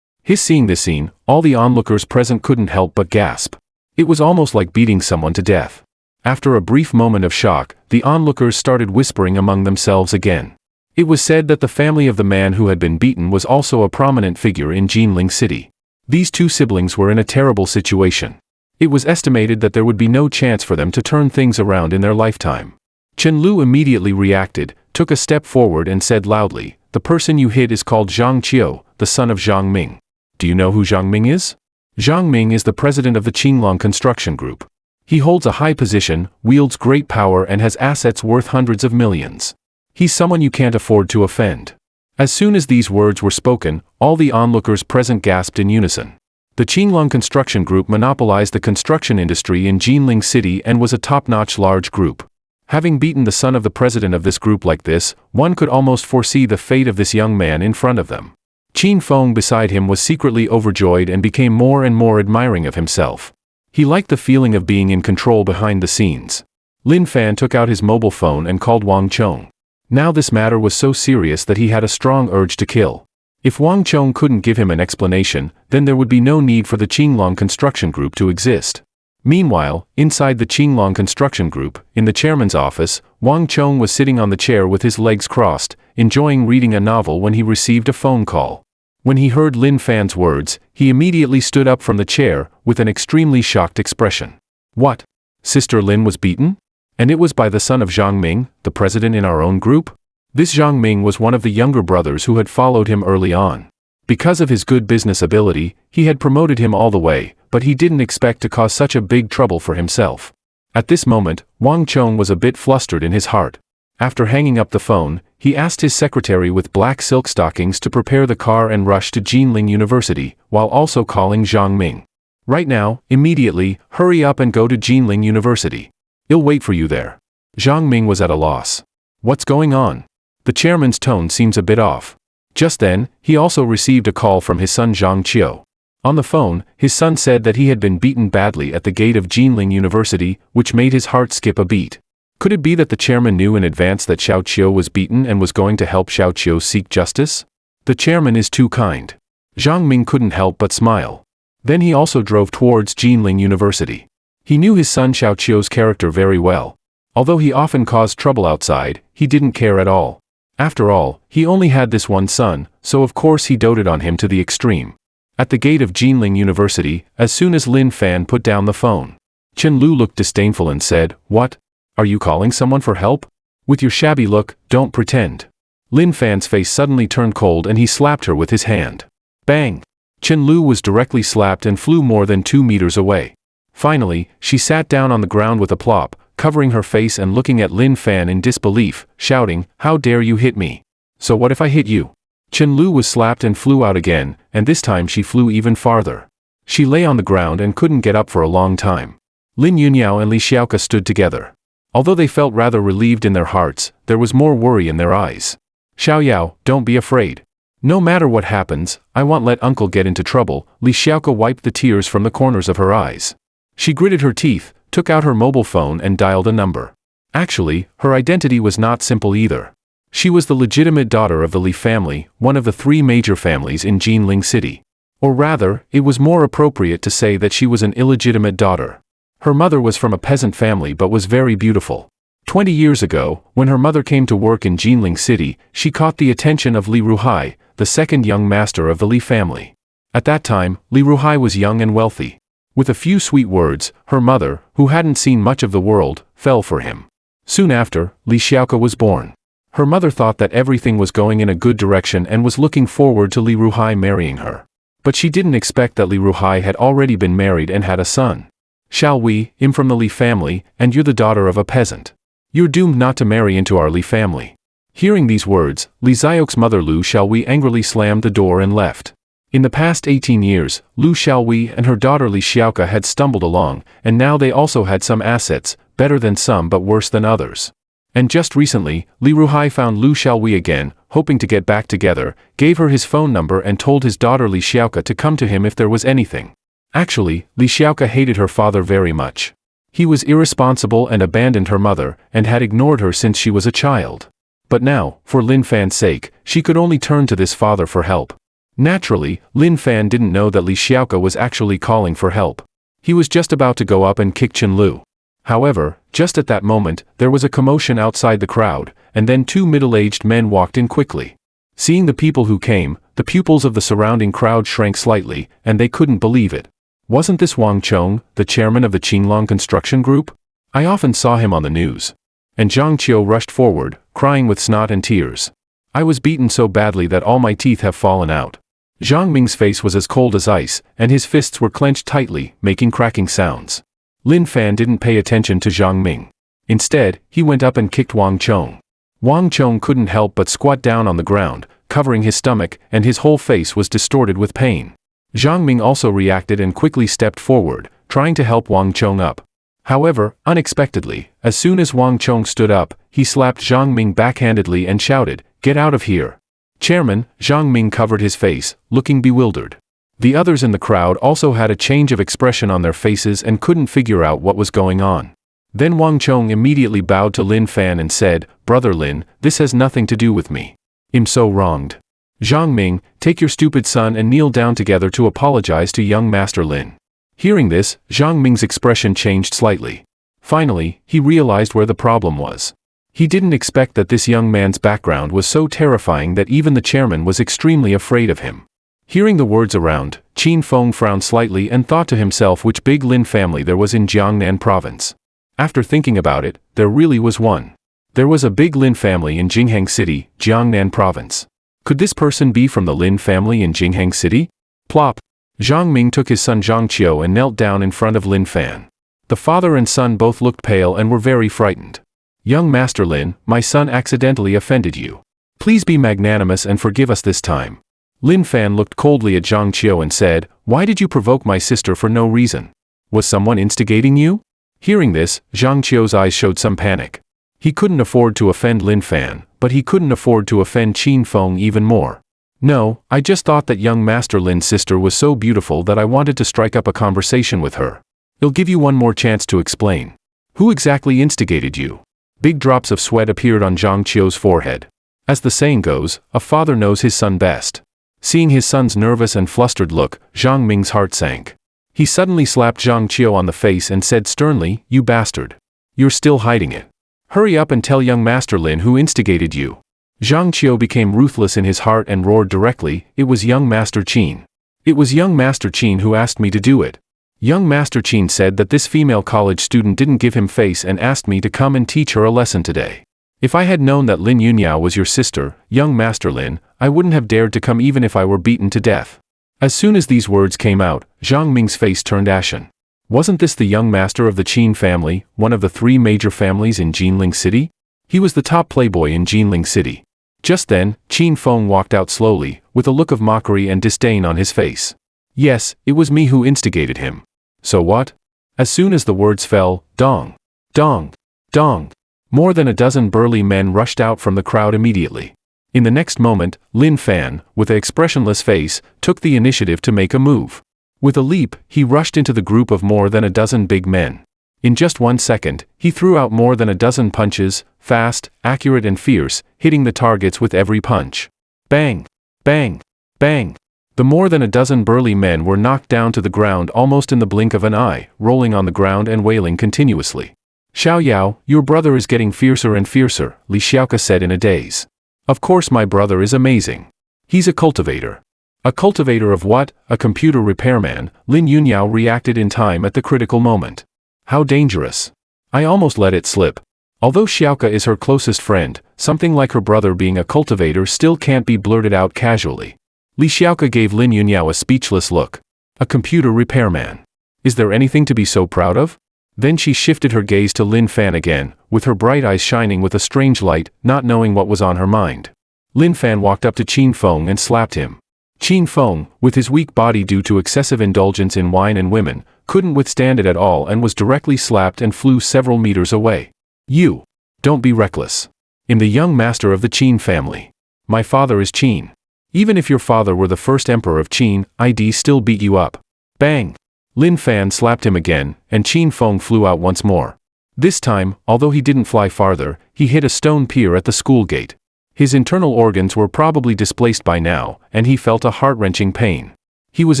Seeing this scene, all the onlookers present couldn't help but gasp. It was almost like beating someone to death. After a brief moment of shock, the onlookers started whispering among themselves again. It was said that the family of the man who had been beaten was also a prominent figure in Jinling City. These two siblings were in a terrible situation. It was estimated that there would be no chance for them to turn things around in their lifetime. Chen Lu immediately reacted, took a step forward and said loudly, "The person you hit is called Zhang Qiu, the son of Zhang Ming. Do you know who Zhang Ming is?" Zhang Ming is the president of the Qinglong Construction Group. He holds a high position, wields great power and has assets worth hundreds of millions. He's someone you can't afford to offend. As soon as these words were spoken, all the onlookers present gasped in unison. The Qinglong Construction Group monopolized the construction industry in Jinling City and was a top-notch large group. Having beaten the son of the president of this group like this, one could almost foresee the fate of this young man in front of them. Qin Feng beside him was secretly overjoyed and became more and more admiring of himself. He liked the feeling of being in control behind the scenes. Lin Fan took out his mobile phone and called Wang Chong. Now this matter was so serious that he had a strong urge to kill. If Wang Chong couldn't give him an explanation, then there would be no need for the Qinglong Construction Group to exist. Meanwhile, inside the Qinglong Construction Group, in the chairman's office, Wang Chong was sitting on the chair with his legs crossed, enjoying reading a novel when he received a phone call. When he heard Lin Fan's words, he immediately stood up from the chair, with an extremely shocked expression. "What? Sister Lin was beaten? And it was by the son of Zhang Ming, the president in our own group?" This Zhang Ming was one of the younger brothers who had followed him early on. Because of his good business ability, he had promoted him all the way, but he didn't expect to cause such a big trouble for himself. At this moment, Wang Chong was a bit flustered in his heart. After hanging up the phone, he asked his secretary with black silk stockings to prepare the car and rush to Jinling University, while also calling Zhang Ming. "Right now, immediately, hurry up and go to Jinling University. I'll wait for you there." Zhang Ming was at a loss. What's going on? The chairman's tone seems a bit off. Just then, he also received a call from his son Zhang Qiu. On the phone, his son said that he had been beaten badly at the gate of Jinling University, which made his heart skip a beat. Could it be that the chairman knew in advance that Xiao Qiu was beaten and was going to help Xiao Qiu seek justice? The chairman is too kind. Zhang Ming couldn't help but smile. Then he also drove towards Jinling University. He knew his son Xiao Qiu's character very well. Although he often caused trouble outside, he didn't care at all. After all, he only had this one son, so of course he doted on him to the extreme. At the gate of Jinling University, as soon as Lin Fan put down the phone, Chen Lu looked disdainful and said, "What? Are you calling someone for help? With your shabby look, don't pretend." Lin Fan's face suddenly turned cold and he slapped her with his hand. Bang! Chen Lu was directly slapped and flew more than 2 meters away. Finally, she sat down on the ground with a plop, covering her face and looking at Lin Fan in disbelief, shouting, "How dare you hit me? So what if I hit you?" Chen Lu was slapped and flew out again, and this time she flew even farther. She lay on the ground and couldn't get up for a long time. Lin Yunyao and Li Xiaoka stood together. Although they felt rather relieved in their hearts, there was more worry in their eyes. Xiaoyao, don't be afraid. No matter what happens, I won't let uncle get into trouble. Li Xiaoka wiped the tears from the corners of her eyes. She gritted her teeth, took out her mobile phone and dialed a number. Actually, her identity was not simple either. She was the legitimate daughter of the Li family, one of the 3 major families in Jinling City. Or rather, it was more appropriate to say that she was an illegitimate daughter. Her mother was from a peasant family but was very beautiful. 20 years ago, when her mother came to work in Jinling City, she caught the attention of Li Ruhai, the second young master of the Li family. At that time, Li Ruhai was young and wealthy. With a few sweet words, her mother, who hadn't seen much of the world, fell for him. Soon after, Li Xiaoka was born. Her mother thought that everything was going in a good direction and was looking forward to Li Ruhai marrying her. But she didn't expect that Li Ruhai had already been married and had a son. Shall we, I'm from the Li family, and you're the daughter of a peasant. You're doomed not to marry into our Li family. Hearing these words, Li Xiaoka's mother Lu Xiaowei angrily slammed the door and left. In the past 18 years, Lu Xiaowei and her daughter Li Xiaoka had stumbled along, and now they also had some assets, better than some but worse than others. And just recently, Li Ruhai found Lu Xiaowei again, hoping to get back together, gave her his phone number and told his daughter Li Xiaoka to come to him if there was anything. Actually, Li Xiaoka hated her father very much. He was irresponsible and abandoned her mother, and had ignored her since she was a child. But now, for Lin Fan's sake, she could only turn to this father for help. Naturally, Lin Fan didn't know that Li Xiaoka was actually calling for help. He was just about to go up and kick Chen Lu. However, just at that moment, there was a commotion outside the crowd, and then 2 middle-aged men walked in quickly. Seeing the people who came, the pupils of the surrounding crowd shrank slightly, and they couldn't believe it. Wasn't this Wang Chong, the chairman of the Qinglong Construction Group? I often saw him on the news. And Zhang Qiu rushed forward, crying with snot and tears. I was beaten so badly that all my teeth have fallen out. Zhang Ming's face was as cold as ice, and his fists were clenched tightly, making cracking sounds. Lin Fan didn't pay attention to Zhang Ming. Instead, he went up and kicked Wang Chong. Wang Chong couldn't help but squat down on the ground, covering his stomach, and his whole face was distorted with pain. Zhang Ming also reacted and quickly stepped forward, trying to help Wang Chong up. However, unexpectedly, as soon as Wang Chong stood up, he slapped Zhang Ming backhandedly and shouted, "Get out of here!" Chairman, Zhang Ming covered his face, looking bewildered. The others in the crowd also had a change of expression on their faces and couldn't figure out what was going on. Then Wang Chong immediately bowed to Lin Fan and said, "Brother Lin, this has nothing to do with me. I'm so wronged. Zhang Ming, take your stupid son and kneel down together to apologize to young Master Lin." Hearing this, Zhang Ming's expression changed slightly. Finally, he realized where the problem was. He didn't expect that this young man's background was so terrifying that even the chairman was extremely afraid of him. Hearing the words around, Qin Feng frowned slightly and thought to himself which big Lin family there was in Jiangnan province. After thinking about it, there really was one. There was a big Lin family in Jinghang City, Jiangnan province. Could this person be from the Lin family in Jinghang City? Plop! Zhang Ming took his son Zhang Qiu and knelt down in front of Lin Fan. The father and son both looked pale and were very frightened. "Young Master Lin, my son accidentally offended you. Please be magnanimous and forgive us this time." Lin Fan looked coldly at Zhang Qiu and said, "Why did you provoke my sister for no reason? Was someone instigating you?" Hearing this, Zhang Qiu's eyes showed some panic. He couldn't afford to offend Lin Fan, but he couldn't afford to offend Qin Feng even more. "No, I just thought that young Master Lin's sister was so beautiful that I wanted to strike up a conversation with her. I'll give you one more chance to explain. Who exactly instigated you?" Big drops of sweat appeared on Zhang Qiu's forehead. As the saying goes, a father knows his son best. Seeing his son's nervous and flustered look, Zhang Ming's heart sank. He suddenly slapped Zhang Qiu on the face and said sternly, "You bastard. You're still hiding it. Hurry up and tell young Master Lin who instigated you." Zhang Qiu became ruthless in his heart and roared directly, "It was young Master Qin. It was young Master Qin who asked me to do it. Young Master Qin said that this female college student didn't give him face and asked me to come and teach her a lesson today. If I had known that Lin Yunyao was your sister, young Master Lin, I wouldn't have dared to come even if I were beaten to death." As soon as these words came out, Zhang Ming's face turned ashen. Wasn't this the young master of the Qin family, one of the 3 major families in Jinling City? He was the top playboy in Jinling City. Just then, Qin Feng walked out slowly, with a look of mockery and disdain on his face. "Yes, it was me who instigated him. So what?" As soon as the words fell, dong, dong, Dong! More than a dozen burly men rushed out from the crowd immediately. In the next moment, Lin Fan, with an expressionless face, took the initiative to make a move. With a leap, he rushed into the group of more than a dozen big men. In just 1 second, he threw out more than a dozen punches, fast, accurate and fierce, hitting the targets with every punch. Bang! Bang! Bang! The more than a dozen burly men were knocked down to the ground almost in the blink of an eye, rolling on the ground and wailing continuously. Xiao Yao, your brother is getting fiercer and fiercer, Li Xiaoka said in a daze. Of course my brother is amazing. He's a cultivator. A cultivator of what? A computer repairman, Lin Yunyao reacted in time at the critical moment. How dangerous. I almost let it slip. Although Xiaoka is her closest friend, something like her brother being a cultivator still can't be blurted out casually. Li Xiaoka gave Lin Yunyao a speechless look. A computer repairman. Is there anything to be so proud of? Then she shifted her gaze to Lin Fan again, with her bright eyes shining with a strange light, not knowing what was on her mind. Lin Fan walked up to Qin Feng and slapped him. Qin Feng, with his weak body due to excessive indulgence in wine and women, couldn't withstand it at all and was directly slapped and flew several meters away. You! Don't be reckless. I'm the young master of the Qin family. My father is Qin. Even if your father were the first emperor of Qin, I'd still beat you up. Bang! Lin Fan slapped him again, and Qin Feng flew out once more. This time, although he didn't fly farther, he hit a stone pier at the school gate. His internal organs were probably displaced by now, and he felt a heart-wrenching pain. He was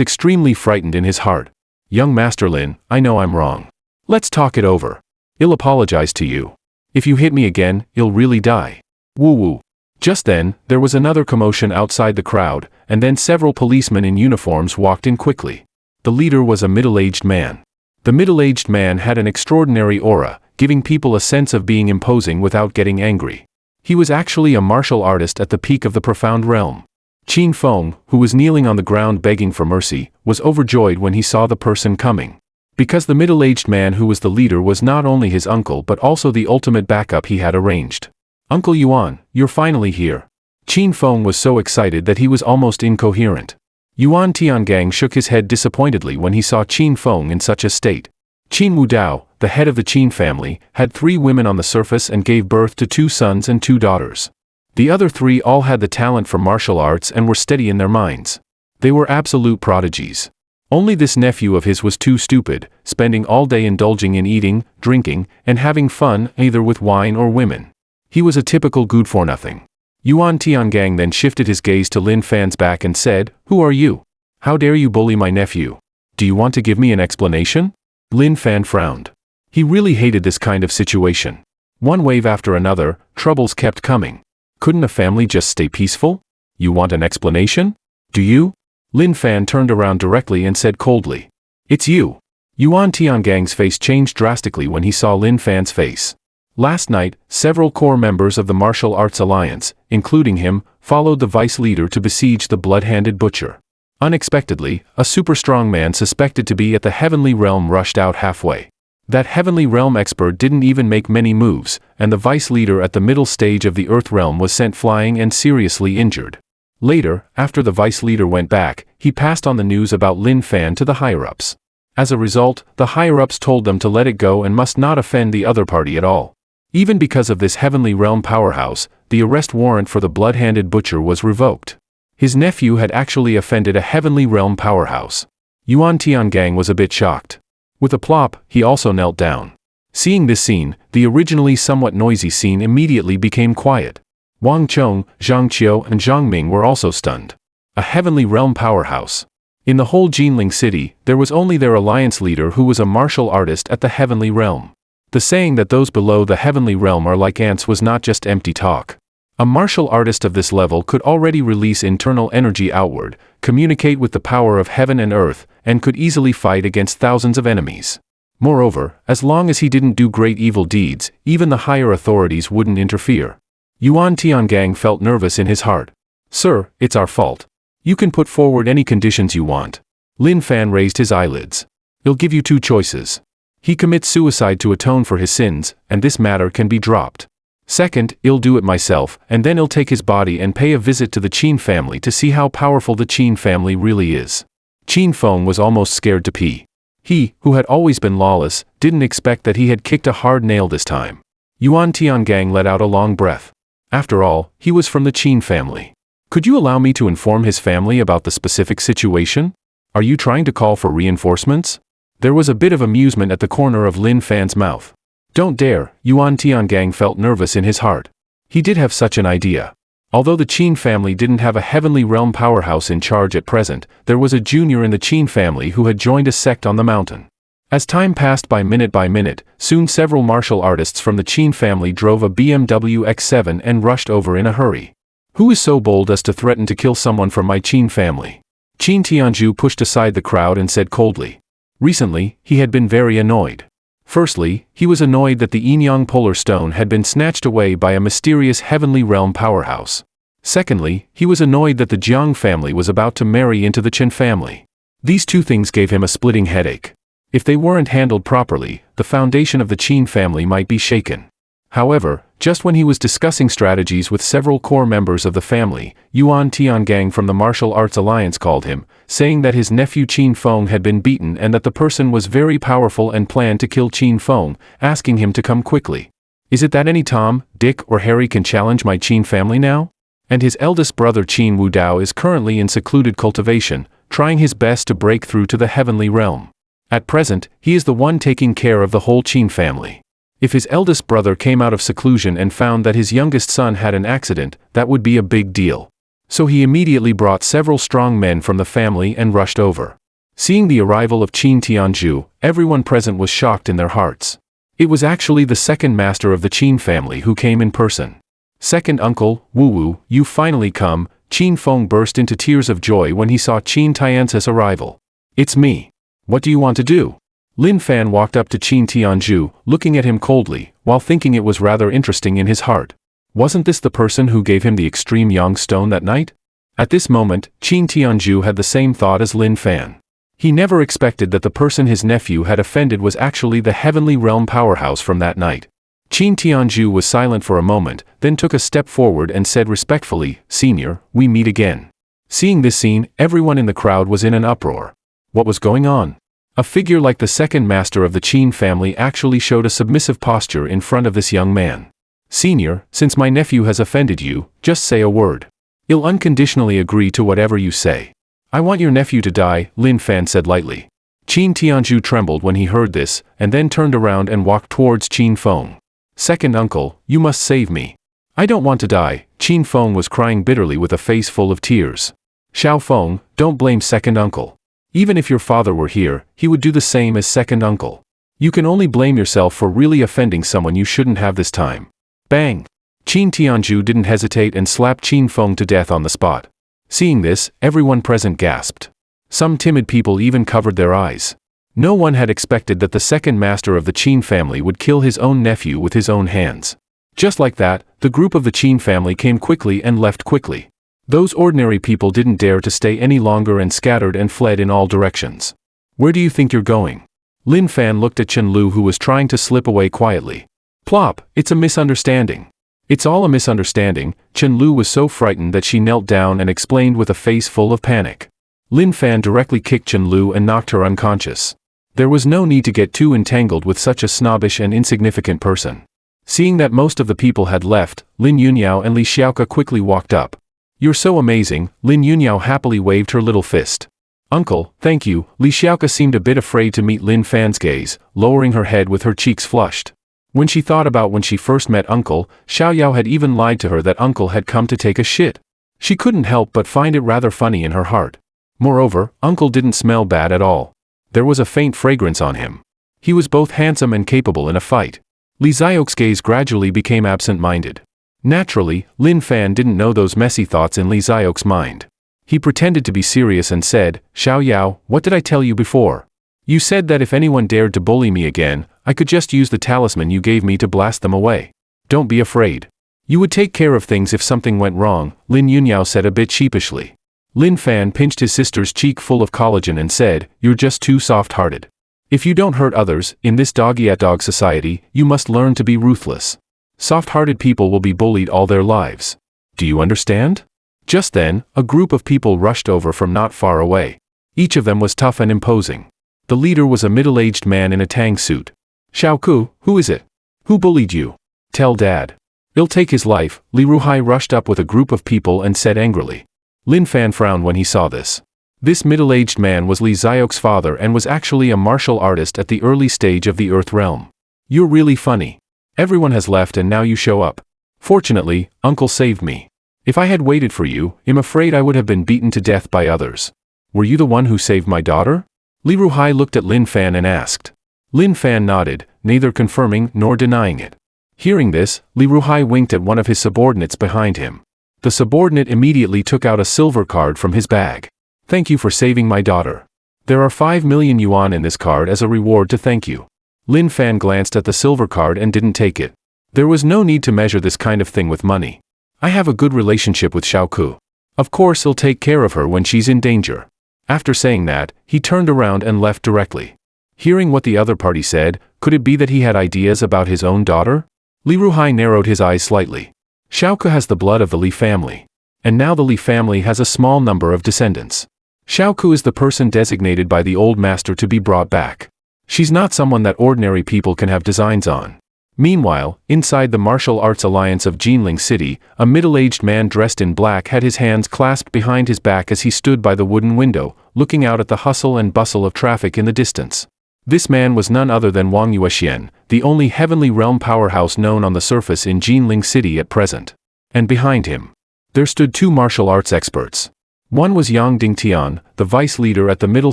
extremely frightened in his heart. Young Master Lin, I know I'm wrong. Let's talk it over. I'll apologize to you. If you hit me again, I'll really die. Woo-woo. Just then, there was another commotion outside the crowd, and then several policemen in uniforms walked in quickly. The leader was a middle-aged man. The middle-aged man had an extraordinary aura, giving people a sense of being imposing without getting angry. He was actually a martial artist at the peak of the profound realm. Qin Feng, who was kneeling on the ground begging for mercy, was overjoyed when he saw the person coming. Because the middle-aged man who was the leader was not only his uncle but also the ultimate backup he had arranged. Uncle Yuan, you're finally here. Qin Feng was so excited that he was almost incoherent. Yuan Tiangang shook his head disappointedly when he saw Qin Feng in such a state. Qin Wudao, the head of the Qin family, had 3 women on the surface and gave birth to 2 sons and 2 daughters. The other 3 all had the talent for martial arts and were steady in their minds. They were absolute prodigies. Only this nephew of his was too stupid, spending all day indulging in eating, drinking, and having fun either with wine or women. He was a typical good-for-nothing. Yuan Tiangang then shifted his gaze to Lin Fan's back and said, Who are you? How dare you bully my nephew? Do you want to give me an explanation? Lin Fan frowned. He really hated this kind of situation. One wave after another, troubles kept coming. Couldn't a family just stay peaceful? You want an explanation? Do you? Lin Fan turned around directly and said coldly. It's you. Yuan Tiangang's face changed drastically when he saw Lin Fan's face. Last night, several core members of the Martial Arts Alliance, including him, followed the vice leader to besiege the blood-handed butcher. Unexpectedly, a super-strong man suspected to be at the Heavenly Realm rushed out halfway. That Heavenly Realm expert didn't even make many moves, and the vice leader at the middle stage of the Earth Realm was sent flying and seriously injured. Later, after the vice leader went back, he passed on the news about Lin Fan to the higher-ups. As a result, the higher-ups told them to let it go and must not offend the other party at all. Even because of this Heavenly Realm powerhouse, the arrest warrant for the blood-handed butcher was revoked. His nephew had actually offended a Heavenly Realm powerhouse. Yuan Tiangang was a bit shocked. With a plop, he also knelt down. Seeing this scene, the originally somewhat noisy scene immediately became quiet. Wang Chong, Zhang Qiu and Zhang Ming were also stunned. A Heavenly Realm powerhouse. In the whole Jinling city, there was only their alliance leader who was a martial artist at the Heavenly Realm. The saying that those below the Heavenly Realm are like ants was not just empty talk. A martial artist of this level could already release internal energy outward, communicate with the power of heaven and earth, and could easily fight against thousands of enemies. Moreover, as long as he didn't do great evil deeds, even the higher authorities wouldn't interfere. Yuan Tiangang felt nervous in his heart. Sir, it's our fault. You can put forward any conditions you want. Lin Fan raised his eyelids. I'll give you 2 choices. He commits suicide to atone for his sins, and this matter can be dropped. Second, I'll do it myself, and then I'll take his body and pay a visit to the Qin family to see how powerful the Qin family really is. Qin Feng was almost scared to pee. He, who had always been lawless, didn't expect that he had kicked a hard nail this time. Yuan Tiangang let out a long breath. After all, he was from the Qin family. Could you allow me to inform his family about the specific situation? Are you trying to call for reinforcements? There was a bit of amusement at the corner of Lin Fan's mouth. Don't dare, Yuan Tiangang felt nervous in his heart. He did have such an idea. Although the Qin family didn't have a heavenly realm powerhouse in charge at present, there was a junior in the Qin family who had joined a sect on the mountain. As time passed by minute, soon several martial artists from the Qin family drove a BMW X7 and rushed over in a hurry. Who is so bold as to threaten to kill someone from my Qin family? Qin Tianzhu pushed aside the crowd and said coldly. Recently, he had been very annoyed. Firstly, he was annoyed that the Yinyang Polar Stone had been snatched away by a mysterious heavenly realm powerhouse. Secondly, he was annoyed that the Jiang family was about to marry into the Chen family. These two things gave him a splitting headache. If they weren't handled properly, the foundation of the Qin family might be shaken. However, just when he was discussing strategies with several core members of the family, Yuan Tiangang from the Martial Arts Alliance called him, saying that his nephew Qin Feng had been beaten and that the person was very powerful and planned to kill Qin Feng, asking him to come quickly. Is it that any Tom, Dick or Harry can challenge my Qin family now? And his eldest brother Qin Wudao is currently in secluded cultivation, trying his best to break through to the heavenly realm. At present, he is the one taking care of the whole Qin family. If his eldest brother came out of seclusion and found that his youngest son had an accident, that would be a big deal. So he immediately brought several strong men from the family and rushed over. Seeing the arrival of Qin Tianzhu, everyone present was shocked in their hearts. It was actually the second master of the Qin family who came in person. Second uncle, Wu Wu, you finally come. Qin Feng burst into tears of joy when he saw Qin Tianzhu's arrival. It's me. What do you want to do? Lin Fan walked up to Qin Tianzhu, looking at him coldly, while thinking it was rather interesting in his heart. Wasn't this the person who gave him the extreme yang stone that night? At this moment, Qin Tianzhu had the same thought as Lin Fan. He never expected that the person his nephew had offended was actually the heavenly realm powerhouse from that night. Qin Tianzhu was silent for a moment, then took a step forward and said respectfully, "Senior, we meet again." Seeing this scene, everyone in the crowd was in an uproar. What was going on? A figure like the second master of the Qin family actually showed a submissive posture in front of this young man. "Senior, since my nephew has offended you, just say a word. I'll unconditionally agree to whatever you say." "I want your nephew to die," Lin Fan said lightly. Qin Tianzhu trembled when he heard this, and then turned around and walked towards Qin Feng. "Second uncle, you must save me. I don't want to die." Qin Feng was crying bitterly with a face full of tears. "Xiao Feng, don't blame second uncle. Even if your father were here, he would do the same as second uncle. You can only blame yourself for really offending someone you shouldn't have this time." Bang! Qin Tianzhu didn't hesitate and slapped Qin Feng to death on the spot. Seeing this, everyone present gasped. Some timid people even covered their eyes. No one had expected that the second master of the Qin family would kill his own nephew with his own hands. Just like that, the group of the Qin family came quickly and left quickly. Those ordinary people didn't dare to stay any longer and scattered and fled in all directions. "Where do you think you're going?" Lin Fan looked at Chen Lu, who was trying to slip away quietly. Plop, it's a misunderstanding. "It's all a misunderstanding." Chen Lu was so frightened that she knelt down and explained with a face full of panic. Lin Fan directly kicked Chen Lu and knocked her unconscious. There was no need to get too entangled with such a snobbish and insignificant person. Seeing that most of the people had left, Lin Yunyao and Li Xiaoka quickly walked up. "You're so amazing." Lin Yunyao happily waved her little fist. "Uncle, thank you." Li Xiaoka seemed a bit afraid to meet Lin Fan's gaze, lowering her head with her cheeks flushed. When she thought about when she first met Uncle, Xiao Yao had even lied to her that Uncle had come to take a shit. She couldn't help but find it rather funny in her heart. Moreover, Uncle didn't smell bad at all. There was a faint fragrance on him. He was both handsome and capable in a fight. Li Xiaoka's gaze gradually became absent-minded. Naturally, Lin Fan didn't know those messy thoughts in Li Xiaoka's mind. He pretended to be serious and said, "Xiao Yao, what did I tell you before? You said that if anyone dared to bully me again, I could just use the talisman you gave me to blast them away. Don't be afraid. You would take care of things if something went wrong," Lin Yunyao said a bit sheepishly. Lin Fan pinched his sister's cheek full of collagen and said, "You're just too soft-hearted. If you don't hurt others, in this dog-eat-dog society, you must learn to be ruthless. Soft-hearted people will be bullied all their lives. Do you understand?" Just then, a group of people rushed over from not far away. Each of them was tough and imposing. The leader was a middle-aged man in a tang suit. "Xiao Ku, who is it? Who bullied you?" Tell Dad. He'll take his life. Li Ruhai rushed up with a group of people and said angrily. Lin Fan frowned when he saw this. This middle-aged man was Li Xiao's father and was actually a martial artist at the early stage of the Earth realm. You're really funny. Everyone has left and now you show up. Fortunately, Uncle saved me. If I had waited for you, I'm afraid I would have been beaten to death by others. Were you the one who saved my daughter? Li Ruhai looked at Lin Fan and asked. Lin Fan nodded, neither confirming nor denying it. Hearing this, Li Ruhai winked at one of his subordinates behind him. The subordinate immediately took out a silver card from his bag. Thank you for saving my daughter. There are 5 million yuan in this card as a reward to thank you. Lin Fan glanced at the silver card and didn't take it. There was no need to measure this kind of thing with money. I have a good relationship with Xiao Ku. Of course he'll take care of her when she's in danger. After saying that, he turned around and left directly. Hearing what the other party said, could it be that he had ideas about his own daughter? Li Ruhai narrowed his eyes slightly. Xiao Ku has the blood of the Li family. And now the Li family has a small number of descendants. Xiao Ku is the person designated by the old master to be brought back. She's not someone that ordinary people can have designs on. Meanwhile, inside the martial arts alliance of Jinling City, a middle-aged man dressed in black had his hands clasped behind his back as he stood by the wooden window, looking out at the hustle and bustle of traffic in the distance. This man was none other than Wang Yuexian, the only heavenly realm powerhouse known on the surface in Jinling City at present. And behind him, there stood 2 martial arts experts. One was Yang Dingtian, the vice leader at the middle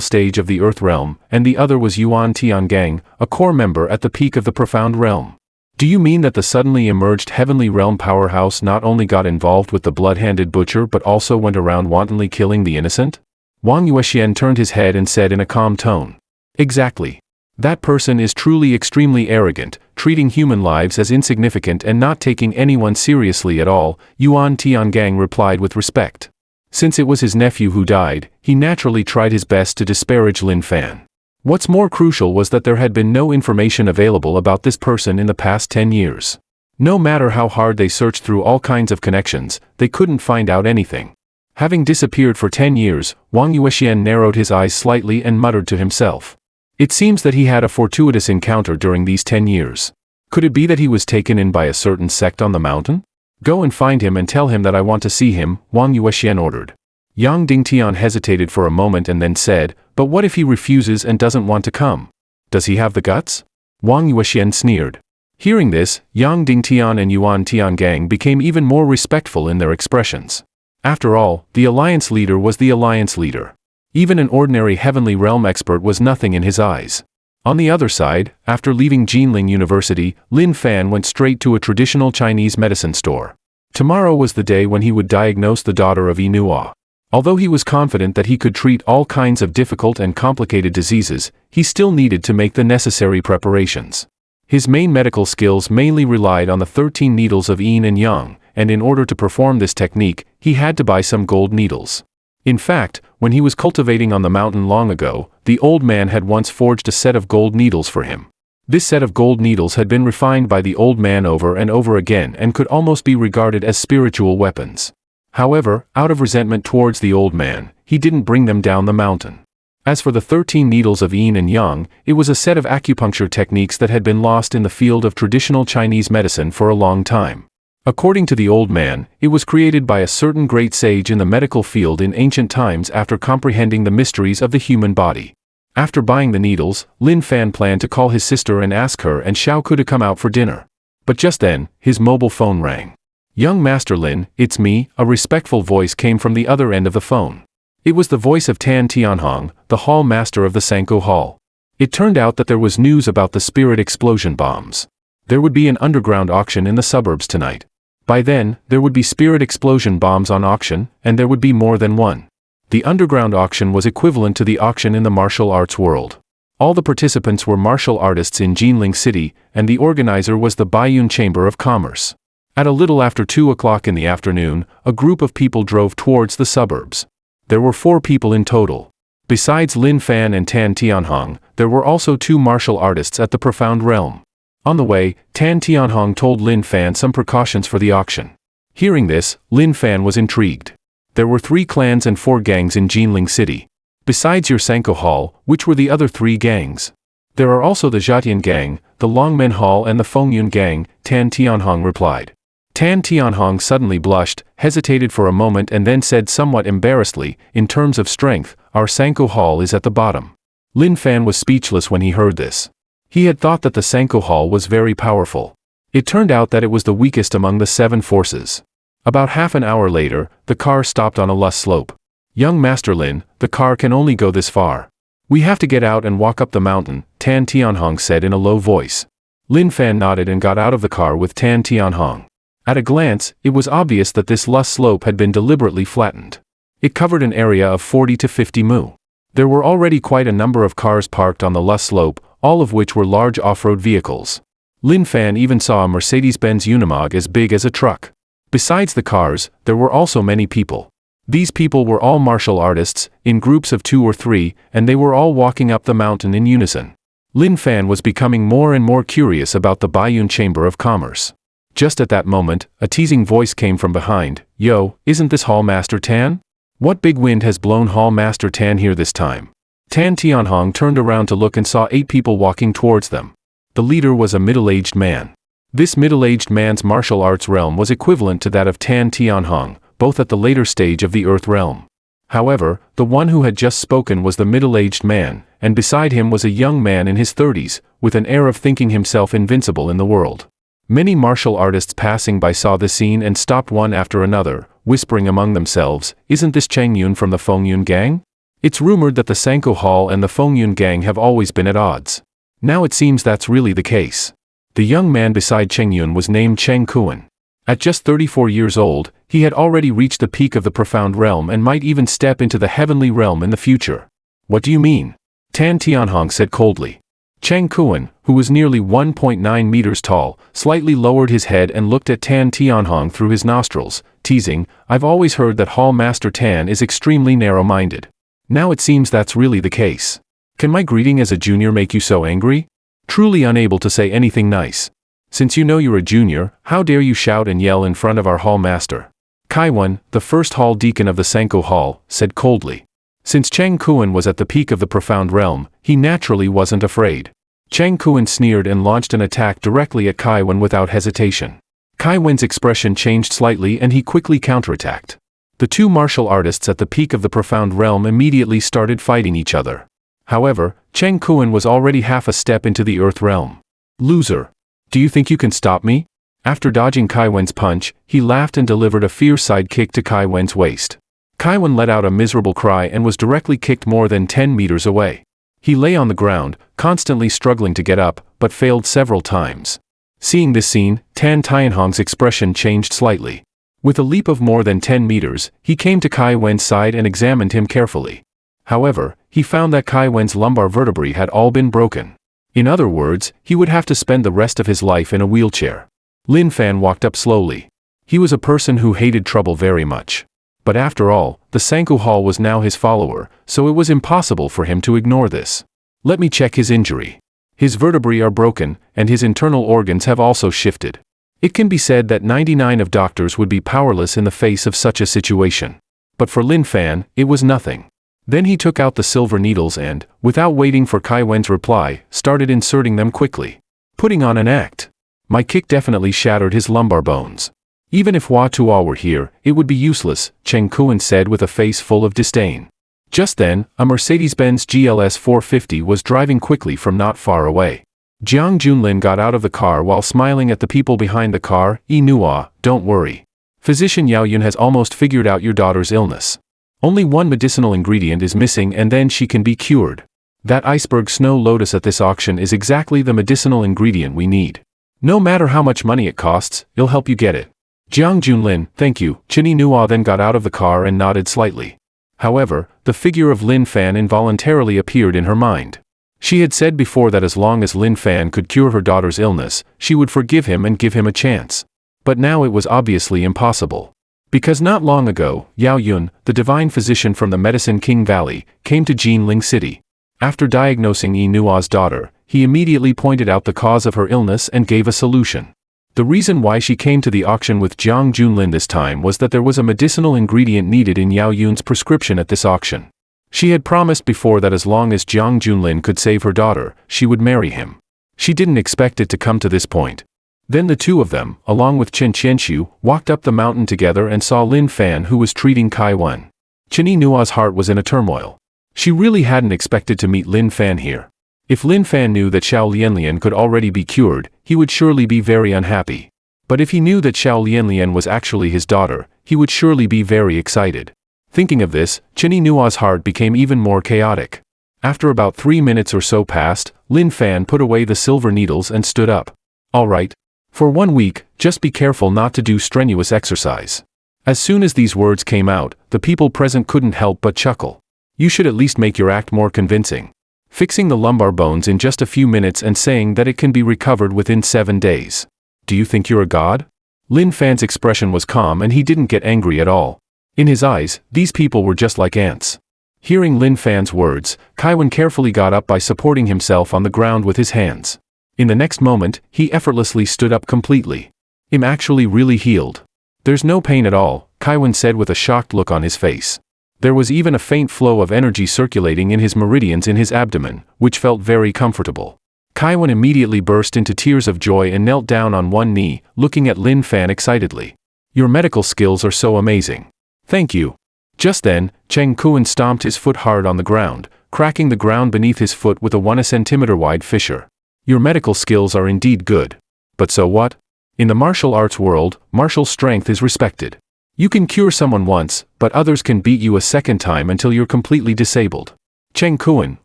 stage of the Earth realm, and the other was Yuan Tiangang, a core member at the peak of the profound realm. Do you mean that the suddenly emerged heavenly realm powerhouse not only got involved with the blood-handed butcher but also went around wantonly killing the innocent? Wang Yuexian turned his head and said in a calm tone. Exactly. That person is truly extremely arrogant, treating human lives as insignificant and not taking anyone seriously at all, Yuan Tiangang replied with respect. Since it was his nephew who died, he naturally tried his best to disparage Lin Fan. What's more crucial was that there had been no information available about this person in the past 10 years. No matter how hard they searched through all kinds of connections, they couldn't find out anything. Having disappeared for 10 years, Wang Yuexian narrowed his eyes slightly and muttered to himself. It seems that he had a fortuitous encounter during these 10 years. Could it be that he was taken in by a certain sect on the mountain? Go and find him and tell him that I want to see him, Wang Yuexian ordered. Yang Dingtian hesitated for a moment and then said, but what if he refuses and doesn't want to come? Does he have the guts? Wang Yuexian sneered. Hearing this, Yang Dingtian and Yuan Tiangang became even more respectful in their expressions. After all, the alliance leader was the alliance leader. Even an ordinary heavenly realm expert was nothing in his eyes. On the other side, after leaving Jinling University, Lin Fan went straight to a traditional Chinese medicine store. Tomorrow was the day when he would diagnose the daughter of Inua. Although he was confident that he could treat all kinds of difficult and complicated diseases, he still needed to make the necessary preparations. His main medical skills mainly relied on the 13 needles of yin and yang, and in order to perform this technique, he had to buy some gold needles. In fact, when he was cultivating on the mountain long ago, the old man had once forged a set of gold needles for him. This set of gold needles had been refined by the old man over and over again and could almost be regarded as spiritual weapons. However, out of resentment towards the old man, he didn't bring them down the mountain. As for the 13 needles of yin and yang, it was a set of acupuncture techniques that had been lost in the field of traditional Chinese medicine for a long time. According to the old man, it was created by a certain great sage in the medical field in ancient times after comprehending the mysteries of the human body. After buying the needles, Lin Fan planned to call his sister and ask her and Xiao Ku to come out for dinner. But just then, his mobile phone rang. Young Master Lin, it's me, a respectful voice came from the other end of the phone. It was the voice of Tan Tianhong, the hall master of the Sanko Hall. It turned out that there was news about the spirit explosion bombs. There would be an underground auction in the suburbs tonight. By then, there would be spirit explosion bombs on auction, and there would be more than one. The underground auction was equivalent to the auction in the martial arts world. All the participants were martial artists in Jinling City, and the organizer was the Baiyun Chamber of Commerce. At a little after 2 o'clock in the afternoon, a group of people drove towards the suburbs. There were 4 people in total. Besides Lin Fan and Tan Tianhong, there were also 2 martial artists at the profound realm. On the way, Tan Tianhong told Lin Fan some precautions for the auction. Hearing this, Lin Fan was intrigued. There were 3 clans and 4 gangs in Jinling City. Besides your Sanko Hall, which were the other 3 gangs? There are also the Jiatian gang, the Longmen Hall and the Fengyun gang, Tan Tianhong replied. Tan Tianhong suddenly blushed, hesitated for a moment and then said somewhat embarrassedly, in terms of strength, our Sanko Hall is at the bottom. Lin Fan was speechless when he heard this. He had thought that the Sanko Hall was very powerful. It turned out that it was the weakest among the 7 forces. About half an hour later, the car stopped on a loess slope. Young Master Lin, the car can only go this far. We have to get out and walk up the mountain, Tan Tianhong said in a low voice. Lin Fan nodded and got out of the car with Tan Tianhong. At a glance, it was obvious that this loess slope had been deliberately flattened. It covered an area of 40 to 50 mu. There were already quite a number of cars parked on the loess slope, all of which were large off-road vehicles. Lin Fan even saw a Mercedes-Benz Unimog as big as a truck. Besides the cars, there were also many people. These people were all martial artists, in groups of 2 or 3, and they were all walking up the mountain in unison. Lin Fan was becoming more and more curious about the Baiyun Chamber of Commerce. Just at that moment, a teasing voice came from behind. Yo, isn't this Hall Master Tan? What big wind has blown Hall Master Tan here this time? Tan Tianhong turned around to look and saw 8 people walking towards them. The leader was a middle-aged man. This middle-aged man's martial arts realm was equivalent to that of Tan Tianhong, both at the later stage of the Earth realm. However, the one who had just spoken was the middle-aged man, and beside him was a young man in his 30s, with an air of thinking himself invincible in the world. Many martial artists passing by saw the scene and stopped one after another, whispering among themselves, isn't this Cheng Yun from the Fengyun gang? It's rumored that the Sanko Hall and the Fengyun gang have always been at odds. Now it seems that's really the case. The young man beside Cheng Yun was named Cheng Kuan. At just 34 years old, he had already reached the peak of the profound realm and might even step into the heavenly realm in the future. What do you mean? Tan Tianhong said coldly. Cheng Kuan, who was nearly 1.9 meters tall, slightly lowered his head and looked at Tan Tianhong through his nostrils, teasing, I've always heard that Hall Master Tan is extremely narrow-minded. Now it seems that's really the case. Can my greeting as a junior make you so angry? Truly unable to say anything nice. Since you know you're a junior, how dare you shout and yell in front of our Hall Master? Kaiwan, the first Hall Deacon of the Sanko Hall, said coldly. Since Cheng Kuan was at the peak of the profound realm, he naturally wasn't afraid. Cheng Kuan sneered and launched an attack directly at Kaiwan without hesitation. Kaiwan's expression changed slightly and he quickly counterattacked. The 2 martial artists at the peak of the profound realm immediately started fighting each other. However, Cheng Kuan was already half a step into the Earth realm. Loser. Do you think you can stop me? After dodging Kaiwan's punch, he laughed and delivered a fierce side kick to Kaiwan's waist. Kaiwan let out a miserable cry and was directly kicked more than 10 meters away. He lay on the ground, constantly struggling to get up, but failed several times. Seeing this scene, Tan Tianhong's expression changed slightly. With a leap of more than 10 meters, he came to Kaiwan's side and examined him carefully. However, he found that Kaiwan's lumbar vertebrae had all been broken. In other words, he would have to spend the rest of his life in a wheelchair. Lin Fan walked up slowly. He was a person who hated trouble very much. But after all, the Sanko Hall was now his follower, so it was impossible for him to ignore this. Let me check his injury. His vertebrae are broken, and his internal organs have also shifted. It can be said that 99 of doctors would be powerless in the face of such a situation. But for Lin Fan, it was nothing. Then he took out the silver needles and, without waiting for Kaiwan's reply, started inserting them quickly. Putting on an act. My kick definitely shattered his lumbar bones. Even if Hua Tuo were here, it would be useless, Cheng Kuan said with a face full of disdain. Just then, a Mercedes-Benz GLS 450 was driving quickly from not far away. Jiang Junlin got out of the car while smiling at the people behind the car. Nua, don't worry. Physician Yao Yun has almost figured out your daughter's illness. Only one medicinal ingredient is missing and then she can be cured. That iceberg snow lotus at this auction is exactly the medicinal ingredient we need. No matter how much money it costs, it'll help you get it. Jiang Junlin, thank you. Chinny Nua then got out of the car and nodded slightly. However, the figure of Lin Fan involuntarily appeared in her mind. She had said before that as long as Lin Fan could cure her daughter's illness, she would forgive him and give him a chance. But now it was obviously impossible. Because not long ago, Yao Yun, the divine physician from the Medicine King Valley, came to Jinling City. After diagnosing Nua's daughter, he immediately pointed out the cause of her illness and gave a solution. The reason why she came to the auction with Jiang Junlin this time was that there was a medicinal ingredient needed in Yao Yun's prescription at this auction. She had promised before that as long as Jiang Junlin could save her daughter, she would marry him. She didn't expect it to come to this point. Then the two of them, along with Chen Qianxu, walked up the mountain together and saw Lin Fan, who was treating Kai Wen. Chen Yinua's heart was in a turmoil. She really hadn't expected to meet Lin Fan here. If Lin Fan knew that Xiao Lianlian could already be cured, he would surely be very unhappy. But if he knew that Xiao Lianlian was actually his daughter, he would surely be very excited. Thinking of this, Chen Yinua's heart became even more chaotic. After about 3 minutes or so passed, Lin Fan put away the silver needles and stood up. All right. For 1 week, just be careful not to do strenuous exercise. As soon as these words came out, the people present couldn't help but chuckle. You should at least make your act more convincing. Fixing the lumbar bones in just a few minutes and saying that it can be recovered within 7 days. Do you think you're a god? Lin Fan's expression was calm and he didn't get angry at all. In his eyes, these people were just like ants. Hearing Lin Fan's words, Kai Wen carefully got up by supporting himself on the ground with his hands. In the next moment, he effortlessly stood up completely. I'm actually really healed. There's no pain at all, Kai Wen said with a shocked look on his face. There was even a faint flow of energy circulating in his meridians in his abdomen, which felt very comfortable. Kai Wen immediately burst into tears of joy and knelt down on one knee, looking at Lin Fan excitedly. Your medical skills are so amazing. Thank you. Just then, Cheng Kuan stomped his foot hard on the ground, cracking the ground beneath his foot with a 1 centimeter wide fissure. Your medical skills are indeed good. But so what? In the martial arts world, martial strength is respected. You can cure someone once, but others can beat you a second time until you're completely disabled. Cheng Kuan,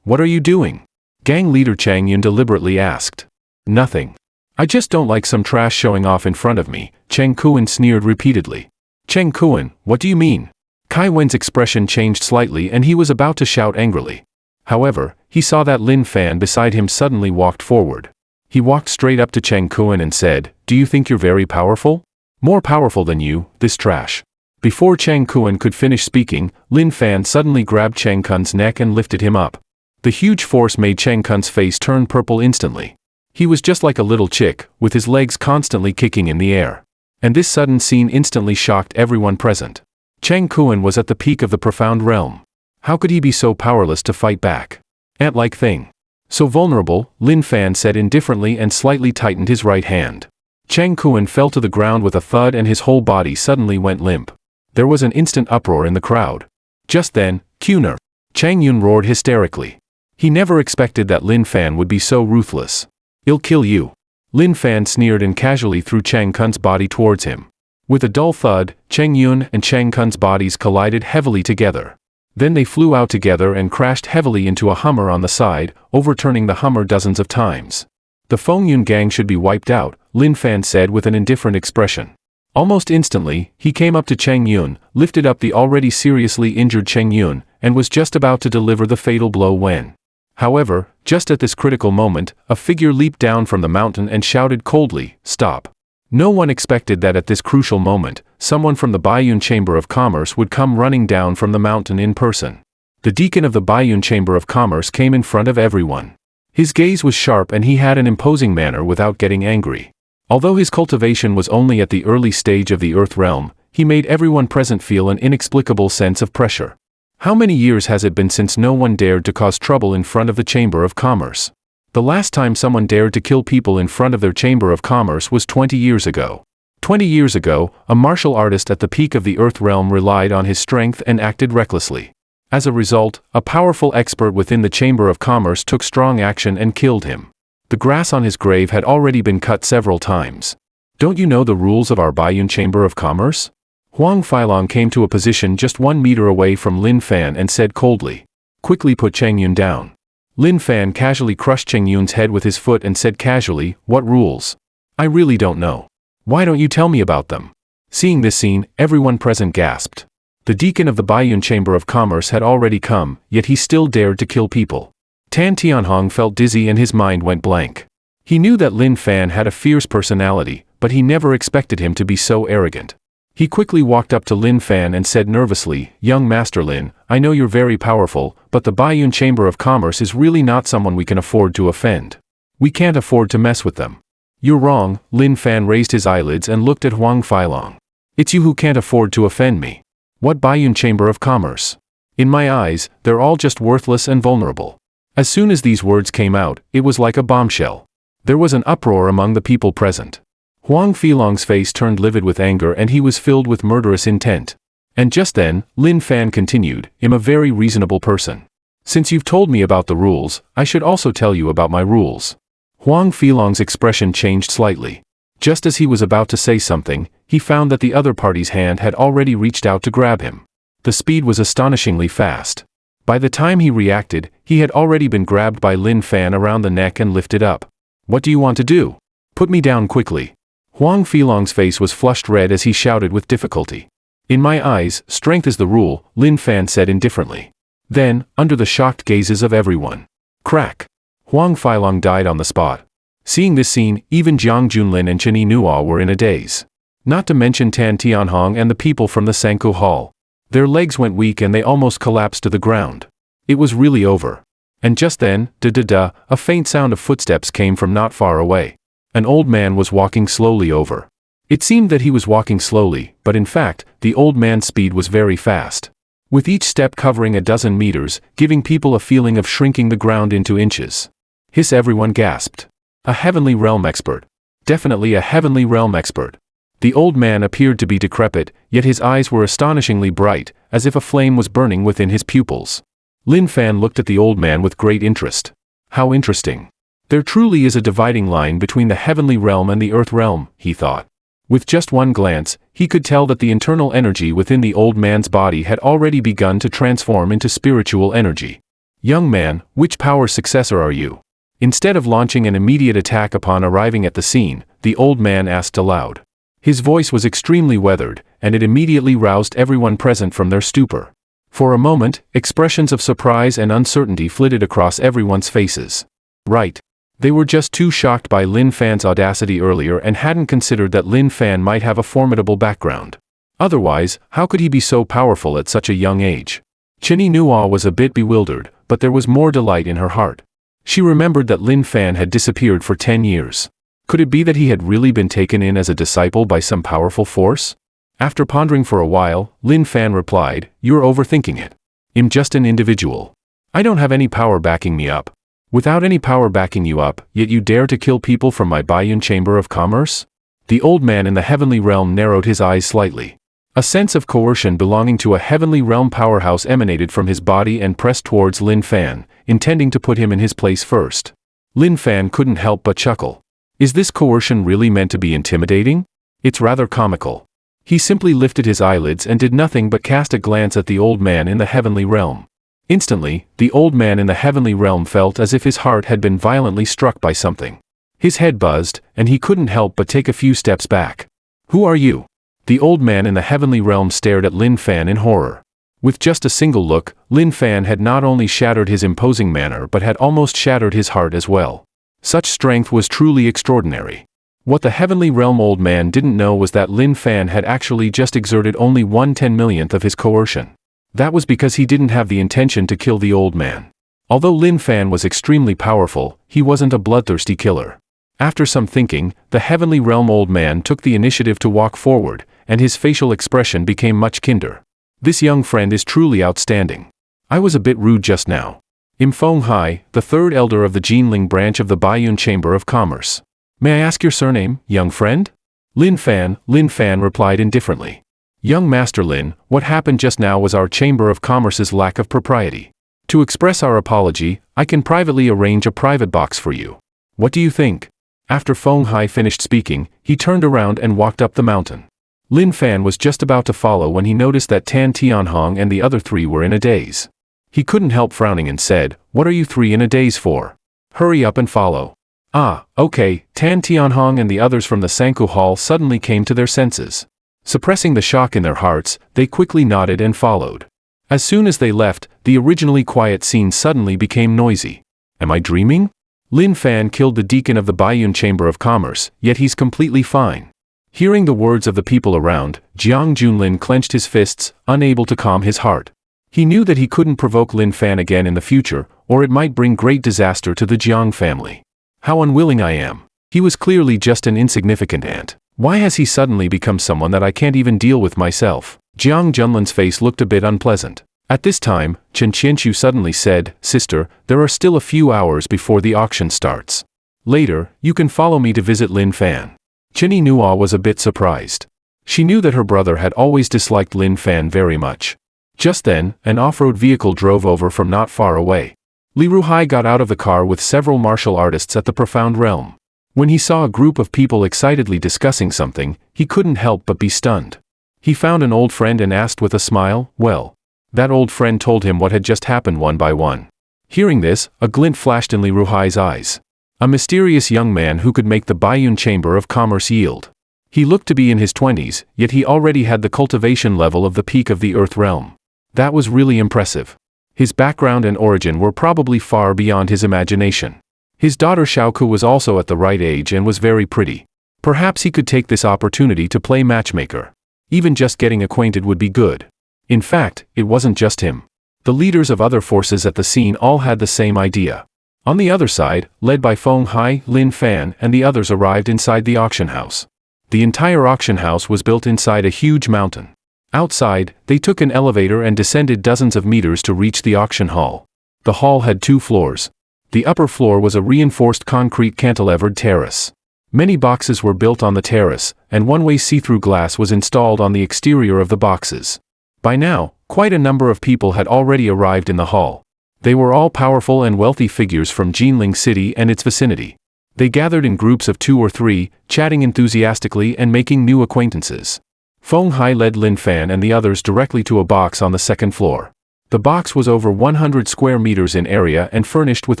what are you doing? Gang leader Chang Yun deliberately asked. Nothing. I just don't like some trash showing off in front of me, Cheng Kuan sneered repeatedly. Cheng Kuan, what do you mean? Kai Wen's expression changed slightly and he was about to shout angrily. However, he saw that Lin Fan beside him suddenly walked forward. He walked straight up to Cheng Kuan and said, Do you think you're very powerful? More powerful than you, this trash. Before Cheng Kuan could finish speaking, Lin Fan suddenly grabbed Cheng Kun's neck and lifted him up. The huge force made Cheng Kun's face turn purple instantly. He was just like a little chick, with his legs constantly kicking in the air. And this sudden scene instantly shocked everyone present. Cheng Kuan was at the peak of the profound realm. How could he be so powerless to fight back? Ant-like thing. So vulnerable, Lin Fan said indifferently and slightly tightened his right hand. Cheng Kuan fell to the ground with a thud and his whole body suddenly went limp. There was an instant uproar in the crowd. Just then, Kuner! Chang Yun roared hysterically. He never expected that Lin Fan would be so ruthless. I'll kill you. Lin Fan sneered and casually threw Chang Kun's body towards him. With a dull thud, Cheng Yun and Chang Kun's bodies collided heavily together. Then they flew out together and crashed heavily into a Hummer on the side, overturning the Hummer dozens of times. The Feng Yun gang should be wiped out, Lin Fan said with an indifferent expression. Almost instantly, he came up to Cheng Yun, lifted up the already seriously injured Cheng Yun, and was just about to deliver the fatal blow when. However, just at this critical moment, a figure leaped down from the mountain and shouted coldly, Stop. No one expected that at this crucial moment, someone from the Baiyun Chamber of Commerce would come running down from the mountain in person. The deacon of the Baiyun Chamber of Commerce came in front of everyone. His gaze was sharp and he had an imposing manner without getting angry. Although his cultivation was only at the early stage of the Earth realm, he made everyone present feel an inexplicable sense of pressure. How many years has it been since no one dared to cause trouble in front of the Chamber of Commerce? The last time someone dared to kill people in front of their Chamber of Commerce was 20 years ago. 20 years ago, a martial artist at the peak of the Earth realm relied on his strength and acted recklessly. As a result, a powerful expert within the Chamber of Commerce took strong action and killed him. The grass on his grave had already been cut several times. Don't you know the rules of our Baiyun Chamber of Commerce? Huang Feilong came to a position just 1 meter away from Lin Fan and said coldly, Quickly put Cheng Yun down. Lin Fan casually crushed Cheng Yun's head with his foot and said casually, What rules? I really don't know. Why don't you tell me about them? Seeing this scene, everyone present gasped. The deacon of the Baiyun Chamber of Commerce had already come, yet he still dared to kill people. Tan Tianhong felt dizzy and his mind went blank. He knew that Lin Fan had a fierce personality, but he never expected him to be so arrogant. He quickly walked up to Lin Fan and said nervously, Young Master Lin, I know you're very powerful, but the Baiyun Chamber of Commerce is really not someone we can afford to offend. We can't afford to mess with them. You're wrong, Lin Fan raised his eyelids and looked at Huang Feilong. It's you who can't afford to offend me. What Baiyun Chamber of Commerce? In my eyes, they're all just worthless and vulnerable. As soon as these words came out, it was like a bombshell. There was an uproar among the people present. Huang Filong's face turned livid with anger and he was filled with murderous intent. And just then, Lin Fan continued, I'm a very reasonable person. Since you've told me about the rules, I should also tell you about my rules. Huang Filong's expression changed slightly. Just as he was about to say something, he found that the other party's hand had already reached out to grab him. The speed was astonishingly fast. By the time he reacted, he had already been grabbed by Lin Fan around the neck and lifted up. What do you want to do? Put me down quickly. Huang Filong's face was flushed red as he shouted with difficulty. In my eyes, strength is the rule, Lin Fan said indifferently. Then, under the shocked gazes of everyone. Crack! Huang Filong died on the spot. Seeing this scene, even Jiang Junlin and Chen Yinhua were in a daze. Not to mention Tan Tianhong and the people from the Sanku Hall. Their legs went weak and they almost collapsed to the ground. It was really over. And just then, da-da-da, a faint sound of footsteps came from not far away. An old man was walking slowly over. It seemed that he was walking slowly, but in fact, the old man's speed was very fast. With each step covering a dozen meters, giving people a feeling of shrinking the ground into inches. Hiss, everyone gasped. A heavenly realm expert. Definitely a heavenly realm expert. The old man appeared to be decrepit, yet his eyes were astonishingly bright, as if a flame was burning within his pupils. Lin Fan looked at the old man with great interest. How interesting. There truly is a dividing line between the heavenly realm and the earth realm, he thought. With just one glance, he could tell that the internal energy within the old man's body had already begun to transform into spiritual energy. Young man, which power successor are you? Instead of launching an immediate attack upon arriving at the scene, the old man asked aloud. His voice was extremely weathered, and it immediately roused everyone present from their stupor. For a moment, expressions of surprise and uncertainty flitted across everyone's faces. Right. They were just too shocked by Lin Fan's audacity earlier and hadn't considered that Lin Fan might have a formidable background. Otherwise, how could he be so powerful at such a young age? Chen Yinhua was a bit bewildered, but there was more delight in her heart. She remembered that Lin Fan had disappeared for 10 years. Could it be that he had really been taken in as a disciple by some powerful force? After pondering for a while, Lin Fan replied, You're overthinking it. I'm just an individual. I don't have any power backing me up. Without any power backing you up, yet you dare to kill people from my Baiyun Chamber of Commerce? The old man in the heavenly realm narrowed his eyes slightly. A sense of coercion belonging to a heavenly realm powerhouse emanated from his body and pressed towards Lin Fan, intending to put him in his place first. Lin Fan couldn't help but chuckle. Is this coercion really meant to be intimidating? It's rather comical. He simply lifted his eyelids and did nothing but cast a glance at the old man in the heavenly realm. Instantly, the old man in the heavenly realm felt as if his heart had been violently struck by something. His head buzzed, and he couldn't help but take a few steps back. Who are you? The old man in the heavenly realm stared at Lin Fan in horror. With just a single look, Lin Fan had not only shattered his imposing manner but had almost shattered his heart as well. Such strength was truly extraordinary. What the heavenly realm old man didn't know was that Lin Fan had actually just exerted only 1/10,000,000th of his coercion. That was because he didn't have the intention to kill the old man. Although Lin Fan was extremely powerful, he wasn't a bloodthirsty killer. After some thinking, the heavenly realm old man took the initiative to walk forward, and his facial expression became much kinder. This young friend is truly outstanding. I was a bit rude just now. I'm Feng Hai, the third elder of the Jinling branch of the Baiyun Chamber of Commerce. May I ask your surname, young friend? Lin Fan replied indifferently. Young Master Lin, what happened just now was our Chamber of Commerce's lack of propriety. To express our apology, I can privately arrange a private box for you. What do you think? After Feng Hai finished speaking, he turned around and walked up the mountain. Lin Fan was just about to follow when he noticed that Tan Tianhong and the other three were in a daze. He couldn't help frowning and said, What are you three in a daze for? Hurry up and follow. Ah, okay. Tan Tianhong and the others from the Sanku Hall suddenly came to their senses. Suppressing the shock in their hearts, they quickly nodded and followed. As soon as they left, the originally quiet scene suddenly became noisy. Am I dreaming? Lin Fan killed the deacon of the Baiyun Chamber of Commerce, yet he's completely fine. Hearing the words of the people around, Jiang Junlin clenched his fists, unable to calm his heart. He knew that he couldn't provoke Lin Fan again in the future, or it might bring great disaster to the Jiang family. How unwilling I am. He was clearly just an insignificant ant. Why has he suddenly become someone that I can't even deal with myself? Jiang Junlin's face looked a bit unpleasant. At this time, Chen Qianchu suddenly said, "Sister, there are still a few hours before the auction starts. Later, you can follow me to visit Lin Fan." Chen Yinhua was a bit surprised. She knew that her brother had always disliked Lin Fan very much. Just then, an off-road vehicle drove over from not far away. Li Ruhai got out of the car with several martial artists at the Profound Realm. When he saw a group of people excitedly discussing something, he couldn't help but be stunned. He found an old friend and asked with a smile, "Well?" That old friend told him what had just happened one by one. Hearing this, a glint flashed in Li Ruhai's eyes. A mysterious young man who could make the Baiyun Chamber of Commerce yield. He looked to be in his 20s, yet he already had the cultivation level of the peak of the Earth realm. That was really impressive. His background and origin were probably far beyond his imagination. His daughter Xiaoku was also at the right age and was very pretty. Perhaps he could take this opportunity to play matchmaker. Even just getting acquainted would be good. In fact, it wasn't just him. The leaders of other forces at the scene all had the same idea. On the other side, led by Feng Hai, Lin Fan, and the others arrived inside the auction house. The entire auction house was built inside a huge mountain. Outside, they took an elevator and descended dozens of meters to reach the auction hall. The hall had 2 floors. The upper floor was a reinforced concrete cantilevered terrace. Many boxes were built on the terrace, and one-way see-through glass was installed on the exterior of the boxes. By now, quite a number of people had already arrived in the hall. They were all powerful and wealthy figures from Jinling City and its vicinity. They gathered in groups of 2 or 3, chatting enthusiastically and making new acquaintances. Feng Hai led Lin Fan and the others directly to a box on the 2nd floor. The box was over 100 square meters in area and furnished with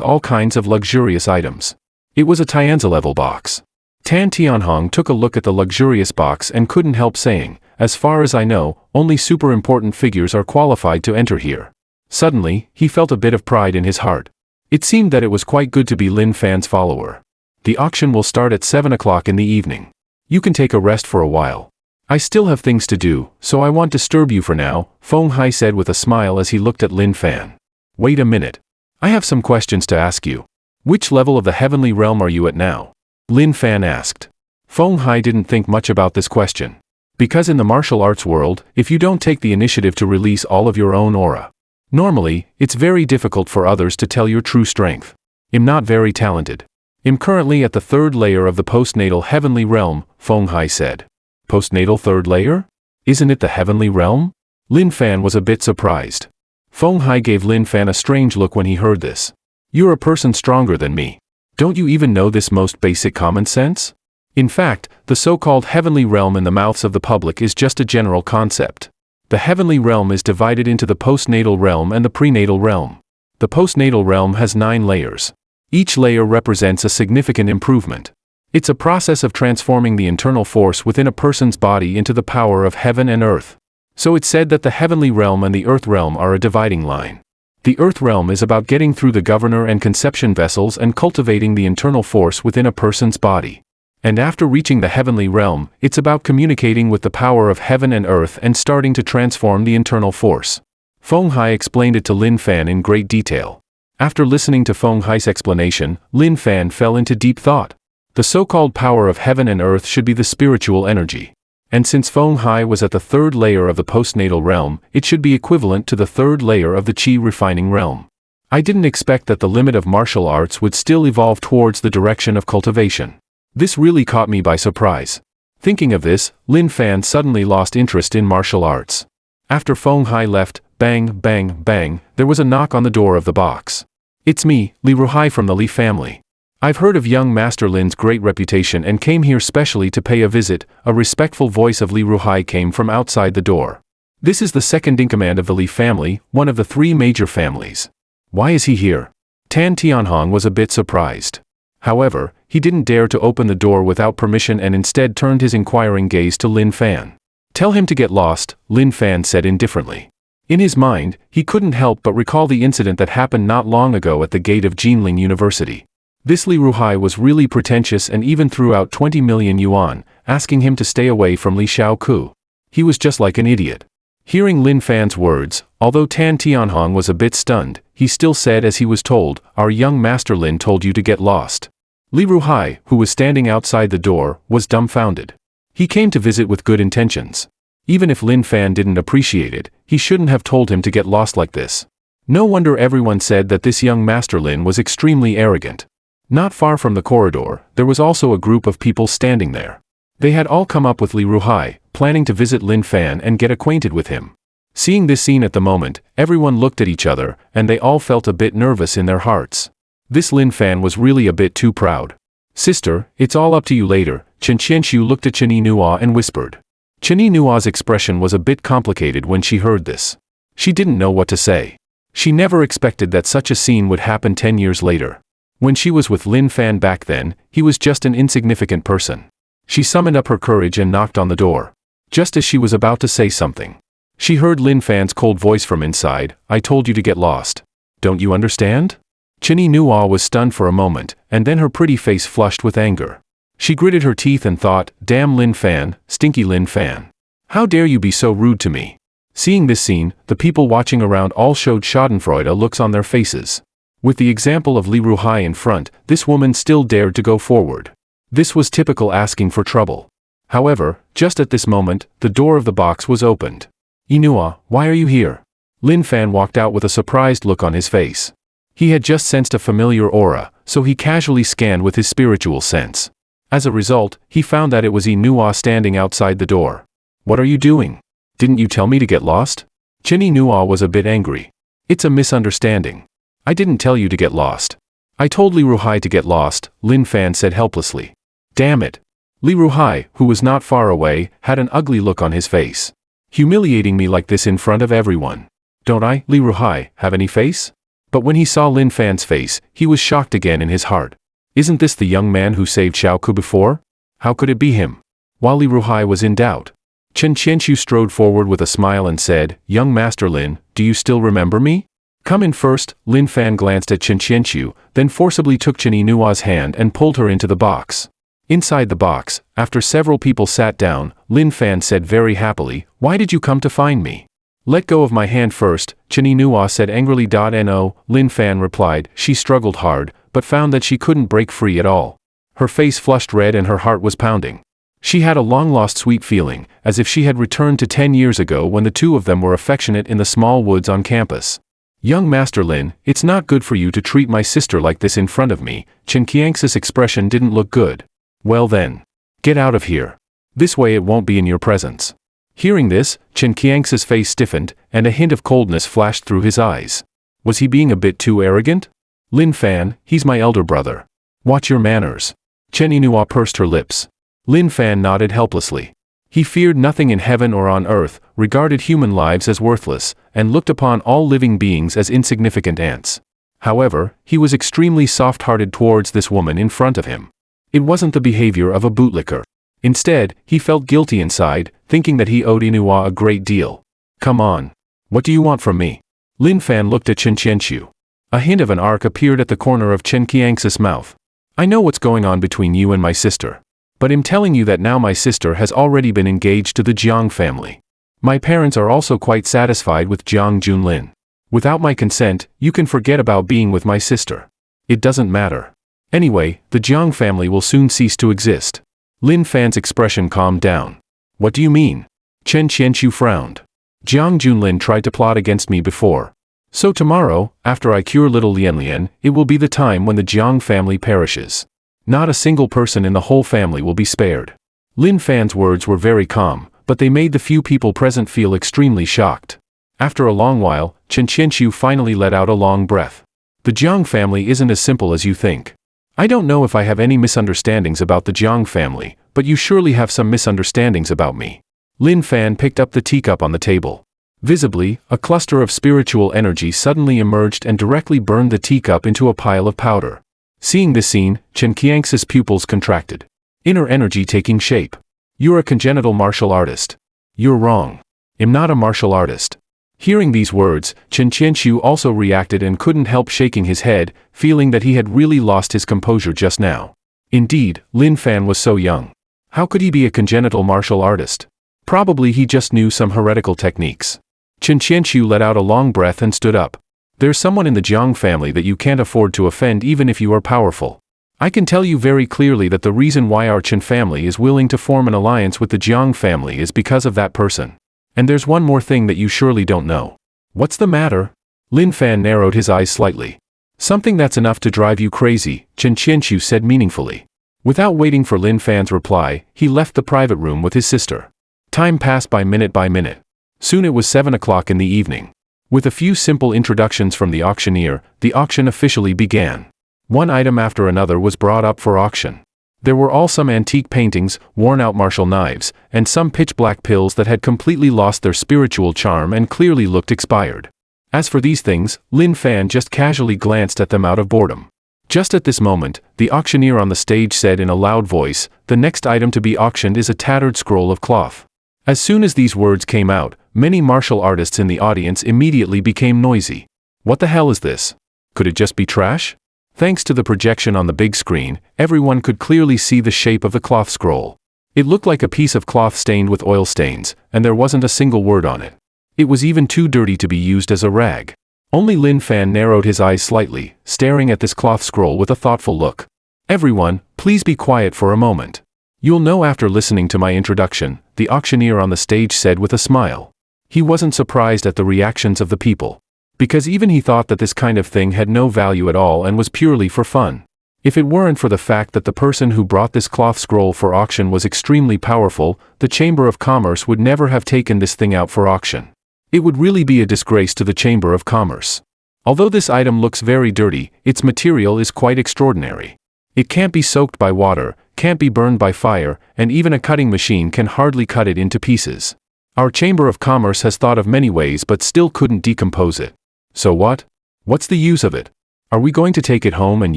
all kinds of luxurious items. It was a Tianzi-level box. Tan Tianhong took a look at the luxurious box and couldn't help saying, "As far as I know, only super important figures are qualified to enter here." Suddenly, he felt a bit of pride in his heart. It seemed that it was quite good to be Lin Fan's follower. "The auction will start at 7 o'clock in the evening. You can take a rest for a while. I still have things to do, so I won't disturb you for now," Feng Hai said with a smile as he looked at Lin Fan. "Wait a minute. I have some questions to ask you. Which level of the heavenly realm are you at now?" Lin Fan asked. Feng Hai didn't think much about this question. Because in the martial arts world, if you don't take the initiative to release all of your own aura, normally, it's very difficult for others to tell your true strength. "I'm not very talented. I'm currently at the 3rd layer of the post-natal heavenly realm," Feng Hai said. "Post-natal 3rd layer? Isn't it the heavenly realm?" Lin Fan was a bit surprised. Feng Hai gave Lin Fan a strange look when he heard this. "You're a person stronger than me. Don't you even know this most basic common sense? In fact, the so-called heavenly realm in the mouths of the public is just a general concept. The heavenly realm is divided into the post-natal realm and the pre-natal realm. The post-natal realm has 9 layers. Each layer represents a significant improvement. It's a process of transforming the internal force within a person's body into the power of heaven and earth. So it's said that the heavenly realm and the earth realm are a dividing line. The earth realm is about getting through the governor and conception vessels and cultivating the internal force within a person's body. And after reaching the heavenly realm, it's about communicating with the power of heaven and earth and starting to transform the internal force. Feng Hai explained it to Lin Fan in great detail. After listening to Feng Hai's explanation, Lin Fan fell into deep thought. The so-called power of heaven and earth should be the spiritual energy. And since Feng Hai was at the 3rd layer of the post-natal realm, it should be equivalent to the 3rd layer of the qi refining realm. I didn't expect that the limit of martial arts would still evolve towards the direction of cultivation. This really caught me by surprise. Thinking of this, Lin Fan suddenly lost interest in martial arts. After Feng Hai left, bang, bang, bang, there was a knock on the door of the box. "It's me, Li Ruhai from the Li family. I've heard of young Master Lin's great reputation and came here specially to pay a visit." A respectful voice of Li Ruhai came from outside the door. "This is the second-in-command of the Li family, one of the 3 major families. Why is he here?" Tan Tianhong was a bit surprised. However, he didn't dare to open the door without permission and instead turned his inquiring gaze to Lin Fan. "Tell him to get lost," Lin Fan said indifferently. In his mind, he couldn't help but recall the incident that happened not long ago at the gate of Jinling University. This Li Ruhai was really pretentious and even threw out 20 million yuan, asking him to stay away from Li Xiaoku. He was just like an idiot. Hearing Lin Fan's words, although Tan Tianhong was a bit stunned, he still said as he was told, "Our young Master Lin told you to get lost." Li Ruhai, who was standing outside the door, was dumbfounded. He came to visit with good intentions. Even if Lin Fan didn't appreciate it, he shouldn't have told him to get lost like this. No wonder everyone said that this young Master Lin was extremely arrogant. Not far from the corridor, there was also a group of people standing there. They had all come up with Li Ruhai, planning to visit Lin Fan and get acquainted with him. Seeing this scene at the moment, everyone looked at each other, and they all felt a bit nervous in their hearts. This Lin Fan was really a bit too proud. "Sister, it's all up to you later," Chen Qianxiu looked at Chen Yinhua and whispered. Chen Yinhua's expression was a bit complicated when she heard this. She didn't know what to say. She never expected that such a scene would happen 10 years later. When she was with Lin Fan back then, he was just an insignificant person. She summoned up her courage and knocked on the door. Just as she was about to say something, she heard Lin Fan's cold voice from inside, "I told you to get lost. Don't you understand?" Chen Yinhua was stunned for a moment, and then her pretty face flushed with anger. She gritted her teeth and thought, "Damn Lin Fan, stinky Lin Fan. How dare you be so rude to me?" Seeing this scene, the people watching around all showed schadenfreude looks on their faces. With the example of Li Ruhai in front, this woman still dared to go forward. This was typical asking for trouble. However, just at this moment, the door of the box was opened. "Yinhua, why are you here?" Lin Fan walked out with a surprised look on his face. He had just sensed a familiar aura, so he casually scanned with his spiritual sense. As a result, he found that it was Yinhua standing outside the door. "What are you doing? Didn't you tell me to get lost?" Chen Yinhua was a bit angry. "It's a misunderstanding. I didn't tell you to get lost. I told Li Ruhai to get lost," Lin Fan said helplessly. "Damn it." Li Ruhai, who was not far away, had an ugly look on his face. "Humiliating me like this in front of everyone. Don't I, Li Ruhai, have any face?" But when he saw Lin Fan's face, he was shocked again in his heart. Isn't this the young man who saved Xiao Ku before? How could it be him? While Li Ruhai was in doubt, Chen Qianxiu strode forward with a smile and said, "Young Master Lin, do you still remember me?" "Come in first." Lin Fan glanced at Chen Qianxiu, then forcibly took Chen Yinua's hand and pulled her into the box. Inside the box, after several people sat down, Lin Fan said very happily, "Why did you come to find me?" "Let go of my hand first," Chen Yinhua said angrily. "No," Lin Fan replied. She struggled hard, but found that she couldn't break free at all. Her face flushed red and her heart was pounding. She had a long-lost sweet feeling, as if she had returned to 10 years ago when the two of them were affectionate in the small woods on campus. "Young Master Lin, it's not good for you to treat my sister like this in front of me." Chen Qianxi's expression didn't look good. "Well then, get out of here. This way it won't be in your presence." Hearing this, Chen Qianxi's face stiffened, and a hint of coldness flashed through his eyes. Was he being a bit too arrogant? "Lin Fan, he's my elder brother. Watch your manners." Chen Yinhua pursed her lips. Lin Fan nodded helplessly. He feared nothing in heaven or on earth, regarded human lives as worthless, and looked upon all living beings as insignificant ants. However, he was extremely soft-hearted towards this woman in front of him. It wasn't the behavior of a bootlicker. Instead, he felt guilty inside, thinking that he owed Yinhua a great deal. "Come on. What do you want from me?" Lin Fan looked at Chen Qianxiu. A hint of an arc appeared at the corner of Chen Qianxi's mouth. "I know what's going on between you and my sister. But I'm telling you that now my sister has already been engaged to the Jiang family. My parents are also quite satisfied with Jiang Junlin. Without my consent, you can forget about being with my sister. It doesn't matter. Anyway, the Jiang family will soon cease to exist." Lin Fan's expression calmed down. "What do you mean?" Chen Qianxiu frowned. "Jiang Junlin tried to plot against me before. So tomorrow, after I cure little Lian Lian, it will be the time when the Jiang family perishes. Not a single person in the whole family will be spared." Lin Fan's words were very calm, but they made the few people present feel extremely shocked. After a long while, Chen Qianxiu finally let out a long breath. "The Jiang family isn't as simple as you think. I don't know if I have any misunderstandings about the Jiang family, but you surely have some misunderstandings about me." Lin Fan picked up the teacup on the table. Visibly, a cluster of spiritual energy suddenly emerged and directly burned the teacup into a pile of powder. Seeing this scene, Chen Qianxi's pupils contracted. Inner energy taking shape. "You're a congenital martial artist." "You're wrong. I'm not a martial artist." Hearing these words, Chen Qianxiu also reacted and couldn't help shaking his head, feeling that he had really lost his composure just now. Indeed, Lin Fan was so young. How could he be a congenital martial artist? Probably he just knew some heretical techniques. Chen Qianxiu let out a long breath and stood up. "There's someone in the Jiang family that you can't afford to offend even if you are powerful. I can tell you very clearly that the reason why our Chen family is willing to form an alliance with the Jiang family is because of that person. And there's one more thing that you surely don't know. What's the matter? Lin Fan narrowed his eyes slightly. Something that's enough to drive you crazy, Chen Qianqiu said meaningfully. Without waiting for Lin Fan's reply, he left the private room with his sister. Time passed by minute by minute. Soon it was 7 o'clock in the evening. With a few simple introductions from the auctioneer, the auction officially began. One item after another was brought up for auction. There were all some antique paintings, worn-out martial knives, and some pitch-black pills that had completely lost their spiritual charm and clearly looked expired. As for these things, Lin Fan just casually glanced at them out of boredom. Just at this moment, the auctioneer on the stage said in a loud voice, "The next item to be auctioned is a tattered scroll of cloth." As soon as these words came out, many martial artists in the audience immediately became noisy. What the hell is this? Could it just be trash? Thanks to the projection on the big screen, everyone could clearly see the shape of the cloth scroll. It looked like a piece of cloth stained with oil stains, and there wasn't a single word on it. It was even too dirty to be used as a rag. Only Lin Fan narrowed his eyes slightly, staring at this cloth scroll with a thoughtful look. "Everyone, please be quiet for a moment. You'll know after listening to my introduction," the auctioneer on the stage said with a smile. He wasn't surprised at the reactions of the people, because even he thought that this kind of thing had no value at all and was purely for fun. If it weren't for the fact that the person who brought this cloth scroll for auction was extremely powerful, the Chamber of Commerce would never have taken this thing out for auction. It would really be a disgrace to the Chamber of Commerce. Although this item looks very dirty, its material is quite extraordinary. It can't be soaked by water, can't be burned by fire, and even a cutting machine can hardly cut it into pieces. Our Chamber of Commerce has thought of many ways but still couldn't decompose it. So what? What's the use of it? Are we going to take it home and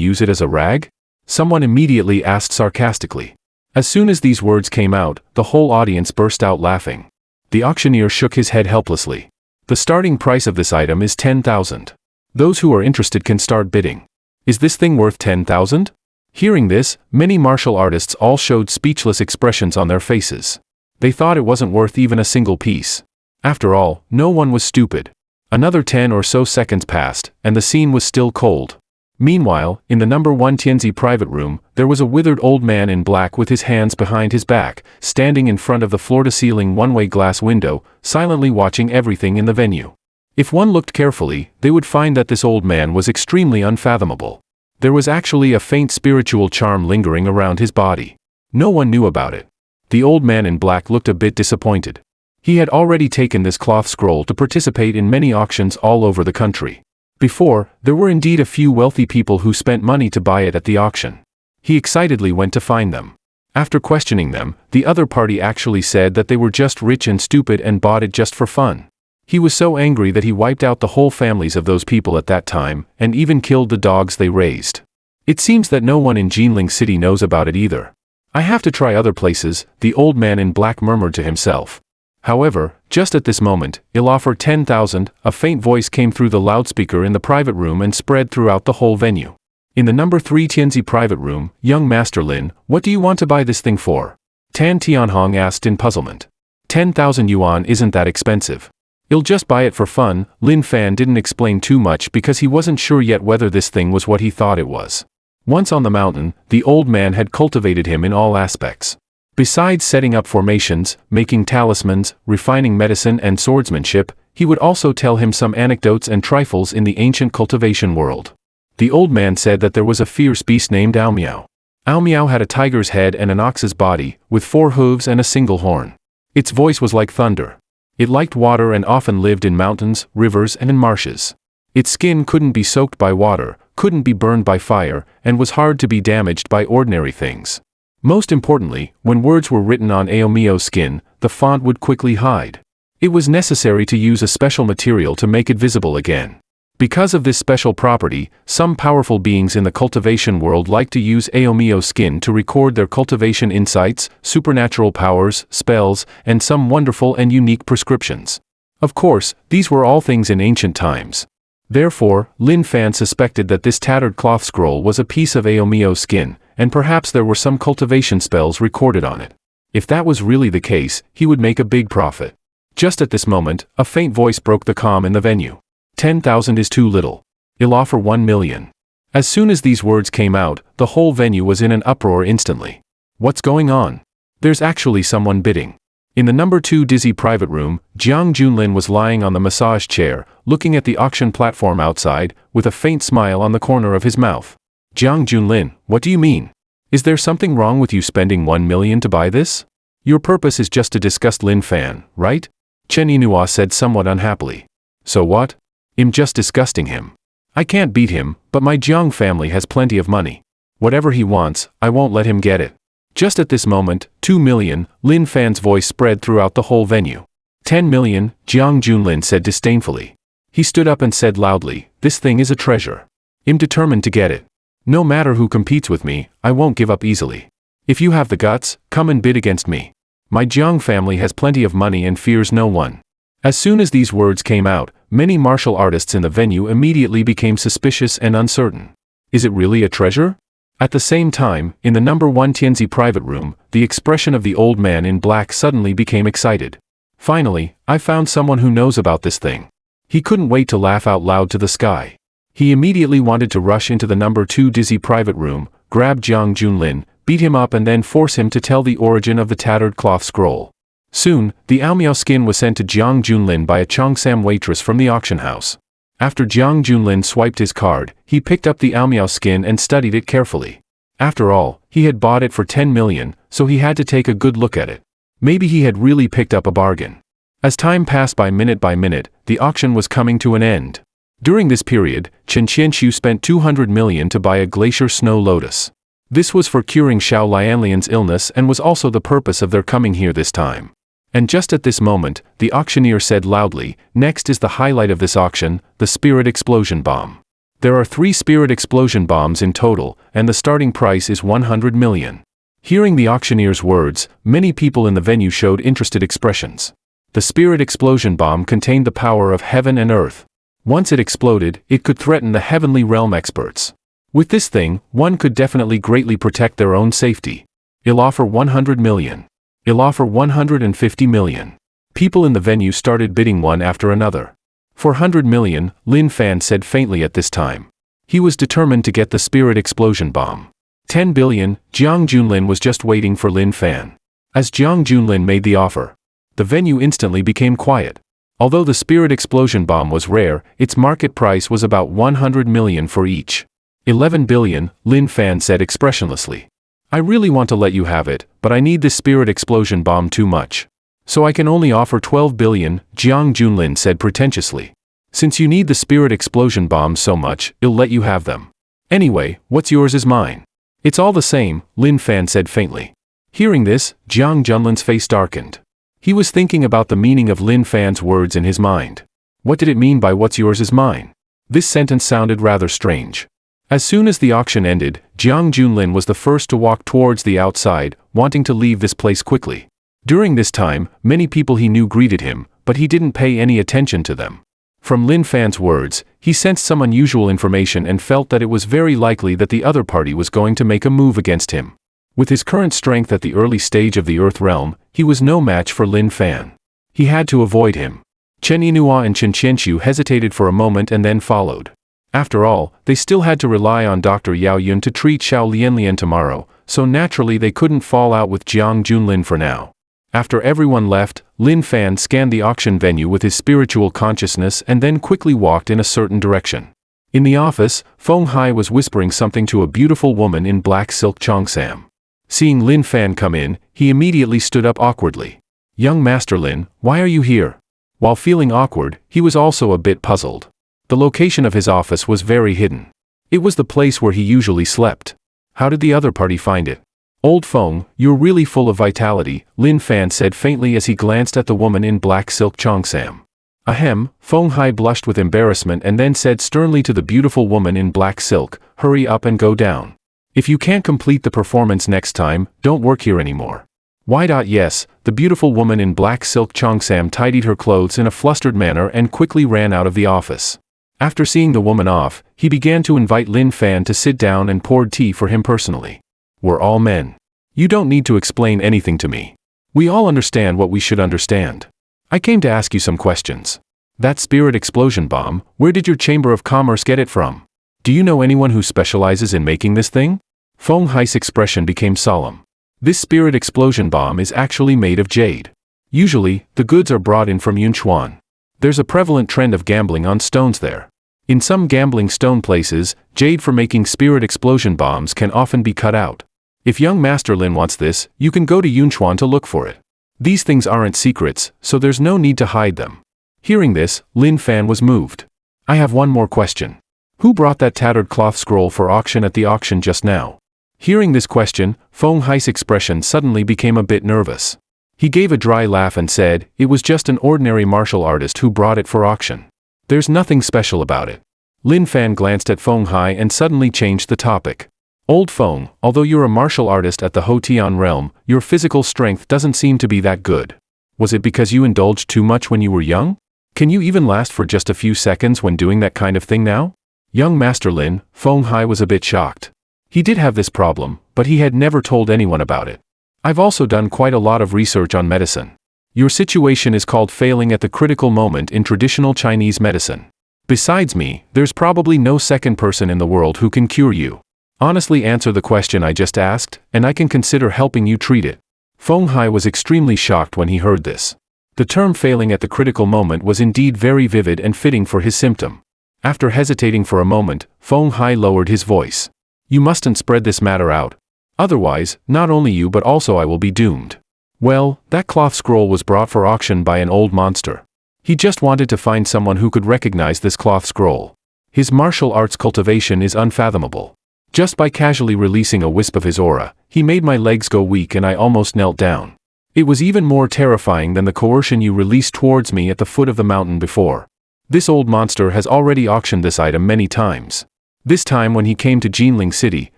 use it as a rag? Someone immediately asked sarcastically. As soon as these words came out, the whole audience burst out laughing. The auctioneer shook his head helplessly. The starting price of this item is 10,000. Those who are interested can start bidding. Is this thing worth 10,000? Hearing this, many martial artists all showed speechless expressions on their faces. They thought it wasn't worth even a single piece. After all, no one was stupid. Another 10 or so seconds passed, and the scene was still cold. Meanwhile, in the number 1 Tianzi private room, there was a withered old man in black with his hands behind his back, standing in front of the floor-to-ceiling one-way glass window, silently watching everything in the venue. If one looked carefully, they would find that this old man was extremely unfathomable. There was actually a faint spiritual charm lingering around his body. No one knew about it. The old man in black looked a bit disappointed. He had already taken this cloth scroll to participate in many auctions all over the country. Before, there were indeed a few wealthy people who spent money to buy it at the auction. He excitedly went to find them. After questioning them, the other party actually said that they were just rich and stupid and bought it just for fun. He was so angry that he wiped out the whole families of those people at that time, and even killed the dogs they raised. It seems that no one in Jinling City knows about it either. "I have to try other places," the old man in black murmured to himself. However, just at this moment, "I'll offer 10,000, a faint voice came through the loudspeaker in the private room and spread throughout the whole venue. In the number 3 Tianzi private room, "Young Master Lin, what do you want to buy this thing for?" Tan Tianhong asked in puzzlement. 10,000 yuan isn't that expensive. "I'll just buy it for fun," Lin Fan didn't explain too much because he wasn't sure yet whether this thing was what he thought it was. Once on the mountain, the old man had cultivated him in all aspects. Besides setting up formations, making talismans, refining medicine and swordsmanship, he would also tell him some anecdotes and trifles in the ancient cultivation world. The old man said that there was a fierce beast named Aomiao. Aomiao had a tiger's head and an ox's body, with 4 hooves and a single horn. Its voice was like thunder. It liked water and often lived in mountains, rivers and in marshes. Its skin couldn't be soaked by water, couldn't be burned by fire, and was hard to be damaged by ordinary things. Most importantly, when words were written on Aomio's skin, the font would quickly hide. It was necessary to use a special material to make it visible again. Because of this special property, some powerful beings in the cultivation world like to use Aomio's skin to record their cultivation insights, supernatural powers, spells, and some wonderful and unique prescriptions. Of course, these were all things in ancient times. Therefore, Lin Fan suspected that this tattered cloth scroll was a piece of Aomio's skin, and perhaps there were some cultivation spells recorded on it. If that was really the case, he would make a big profit. Just at this moment, a faint voice broke the calm in the venue. 10,000 is too little. I'll offer 1 million. As soon as these words came out, the whole venue was in an uproar instantly. What's going on? There's actually someone bidding. In the number 2 dizzy private room, Jiang Junlin was lying on the massage chair, looking at the auction platform outside, with a faint smile on the corner of his mouth. Jiang Junlin, what do you mean? Is there something wrong with you spending 1 million to buy this? Your purpose is just to disgust Lin Fan, right? Chen Yinhua said somewhat unhappily. So what? I'm just disgusting him. I can't beat him, but my Jiang family has plenty of money. Whatever he wants, I won't let him get it. Just at this moment, 2 million, Lin Fan's voice spread throughout the whole venue. 10 million, Jiang Junlin said disdainfully. He stood up and said loudly, this thing is a treasure. I'm determined to get it. No matter who competes with me, I won't give up easily. If you have the guts, come and bid against me. My Jiang family has plenty of money and fears no one. As soon as these words came out, many martial artists in the venue immediately became suspicious and uncertain. Is it really a treasure? At the same time, in the number 1 Tianzi private room, the expression of the old man in black suddenly became excited. Finally, I found someone who knows about this thing. He couldn't wait to laugh out loud to the sky. He immediately wanted to rush into the number 2 dizzy private room, grab Jiang Junlin, beat him up and then force him to tell the origin of the tattered cloth scroll. Soon, the Aomiao skin was sent to Jiang Junlin by a Cheongsam waitress from the auction house. After Jiang Junlin swiped his card, he picked up the Aomiao skin and studied it carefully. After all, he had bought it for 10 million, so he had to take a good look at it. Maybe he had really picked up a bargain. As time passed by minute, the auction was coming to an end. During this period, Chen Qianxiu spent 200 million to buy a glacier snow lotus. This was for curing Xiao Lianlian's illness and was also the purpose of their coming here this time. And just at this moment, the auctioneer said loudly, next is the highlight of this auction, the Spirit Explosion Bomb. There are 3 Spirit Explosion Bombs in total, and the starting price is 100 million. Hearing the auctioneer's words, many people in the venue showed interested expressions. The Spirit Explosion Bomb contained the power of heaven and earth. Once it exploded, it could threaten the heavenly realm experts. With this thing, one could definitely greatly protect their own safety. I'll offer 100 million. I'll offer 150 million. People in the venue started bidding one after another. 400 million, Lin Fan said faintly at this time. He was determined to get the Spirit Explosion Bomb. 10 billion, Jiang Junlin was just waiting for Lin Fan. As Jiang Junlin made the offer, the venue instantly became quiet. Although the Spirit Explosion Bomb was rare, its market price was about 100 million for each. 11 billion, Lin Fan said expressionlessly. I really want to let you have it, but I need this Spirit Explosion Bomb too much. So I can only offer 12 billion, Jiang Junlin said pretentiously. Since you need the Spirit Explosion Bombs so much, I'll let you have them. Anyway, what's yours is mine. It's all the same, Lin Fan said faintly. Hearing this, Jiang Junlin's face darkened. He was thinking about the meaning of Lin Fan's words in his mind. What did it mean by what's yours is mine? This sentence sounded rather strange. As soon as the auction ended, Jiang Junlin was the first to walk towards the outside, wanting to leave this place quickly. During this time, many people he knew greeted him, but he didn't pay any attention to them. From Lin Fan's words, he sensed some unusual information and felt that it was very likely that the other party was going to make a move against him. With his current strength at the early stage of the Earth realm, he was no match for Lin Fan. He had to avoid him. Chen Yinhua and Chen Qianxiu hesitated for a moment and then followed. After all, they still had to rely on Dr. Yao Yun to treat Xiao Lianlian tomorrow, so naturally they couldn't fall out with Jiang Junlin for now. After everyone left, Lin Fan scanned the auction venue with his spiritual consciousness and then quickly walked in a certain direction. In the office, Feng Hai was whispering something to a beautiful woman in black silk Cheongsam. Seeing Lin Fan come in, he immediately stood up awkwardly. Young Master Lin, why are you here? While feeling awkward, he was also a bit puzzled. The location of his office was very hidden. It was the place where he usually slept. How did the other party find it? Old Feng, you're really full of vitality, Lin Fan said faintly as he glanced at the woman in black silk Cheongsam. Ahem, Feng Hai blushed with embarrassment and then said sternly to the beautiful woman in black silk, hurry up and go down. If you can't complete the performance next time, don't work here anymore. Yes, the beautiful woman in black silk Cheongsam tidied her clothes in a flustered manner and quickly ran out of the office. After seeing the woman off, he began to invite Lin Fan to sit down and poured tea for him personally. We're all men. You don't need to explain anything to me. We all understand what we should understand. I came to ask you some questions. That Spirit Explosion Bomb, where did your Chamber of Commerce get it from? Do you know anyone who specializes in making this thing? Feng Hai's expression became solemn. This spirit explosion bomb is actually made of jade. Usually, the goods are brought in from Yunchuan. There's a prevalent trend of gambling on stones there. In some gambling stone places, jade for making spirit explosion bombs can often be cut out. If young Master Lin wants this, you can go to Yunchuan to look for it. These things aren't secrets, so there's no need to hide them. Hearing this, Lin Fan was moved. I have one more question. Who brought that tattered cloth scroll for auction at the auction just now? Hearing this question, Feng Hai's expression suddenly became a bit nervous. He gave a dry laugh and said, it was just an ordinary martial artist who brought it for auction. There's nothing special about it. Lin Fan glanced at Feng Hai and suddenly changed the topic. Old Feng, although you're a martial artist at the Hotian realm, your physical strength doesn't seem to be that good. Was it because you indulged too much when you were young? Can you even last for just a few seconds when doing that kind of thing now? Young Master Lin, Feng Hai was a bit shocked. He did have this problem, but he had never told anyone about it. I've also done quite a lot of research on medicine. Your situation is called failing at the critical moment in traditional Chinese medicine. Besides me, there's probably no second person in the world who can cure you. Honestly, answer the question I just asked, and I can consider helping you treat it. Feng Hai was extremely shocked when he heard this. The term failing at the critical moment was indeed very vivid and fitting for his symptom. After hesitating for a moment, Feng Hai lowered his voice. You mustn't spread this matter out. Otherwise, not only you but also I will be doomed. Well, that cloth scroll was brought for auction by an old monster. He just wanted to find someone who could recognize this cloth scroll. His martial arts cultivation is unfathomable. Just by casually releasing a wisp of his aura, he made my legs go weak and I almost knelt down. It was even more terrifying than the coercion you released towards me at the foot of the mountain before. This old monster has already auctioned this item many times. This time when he came to Jinling City,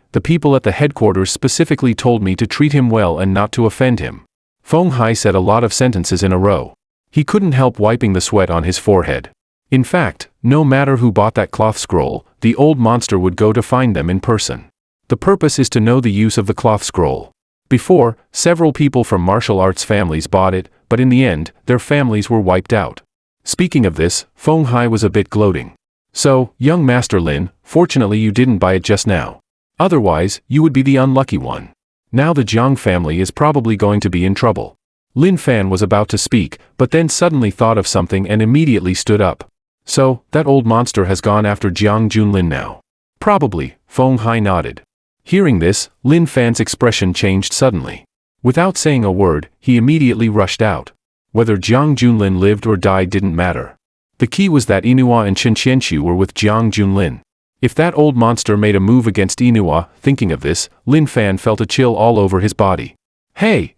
the people at the headquarters specifically told me to treat him well and not to offend him. Feng Hai said a lot of sentences in a row. He couldn't help wiping the sweat on his forehead. In fact, no matter who bought that cloth scroll, the old monster would go to find them in person. The purpose is to know the use of the cloth scroll. Before, several people from martial arts families bought it, but in the end, their families were wiped out. Speaking of this, Feng Hai was a bit gloating. So, young Master Lin, fortunately you didn't buy it just now. Otherwise, you would be the unlucky one. Now the Jiang family is probably going to be in trouble. Lin Fan was about to speak, but then suddenly thought of something and immediately stood up. So, that old monster has gone after Jiang Junlin now. Probably, Feng Hai nodded. Hearing this, Lin Fan's expression changed suddenly. Without saying a word, he immediately rushed out. Whether Jiang Junlin lived or died didn't matter. The key was that Inua and Chen Qianxu were with Jiang Junlin. If that old monster made a move against Inua, thinking of this, Lin Fan felt a chill all over his body. Hey,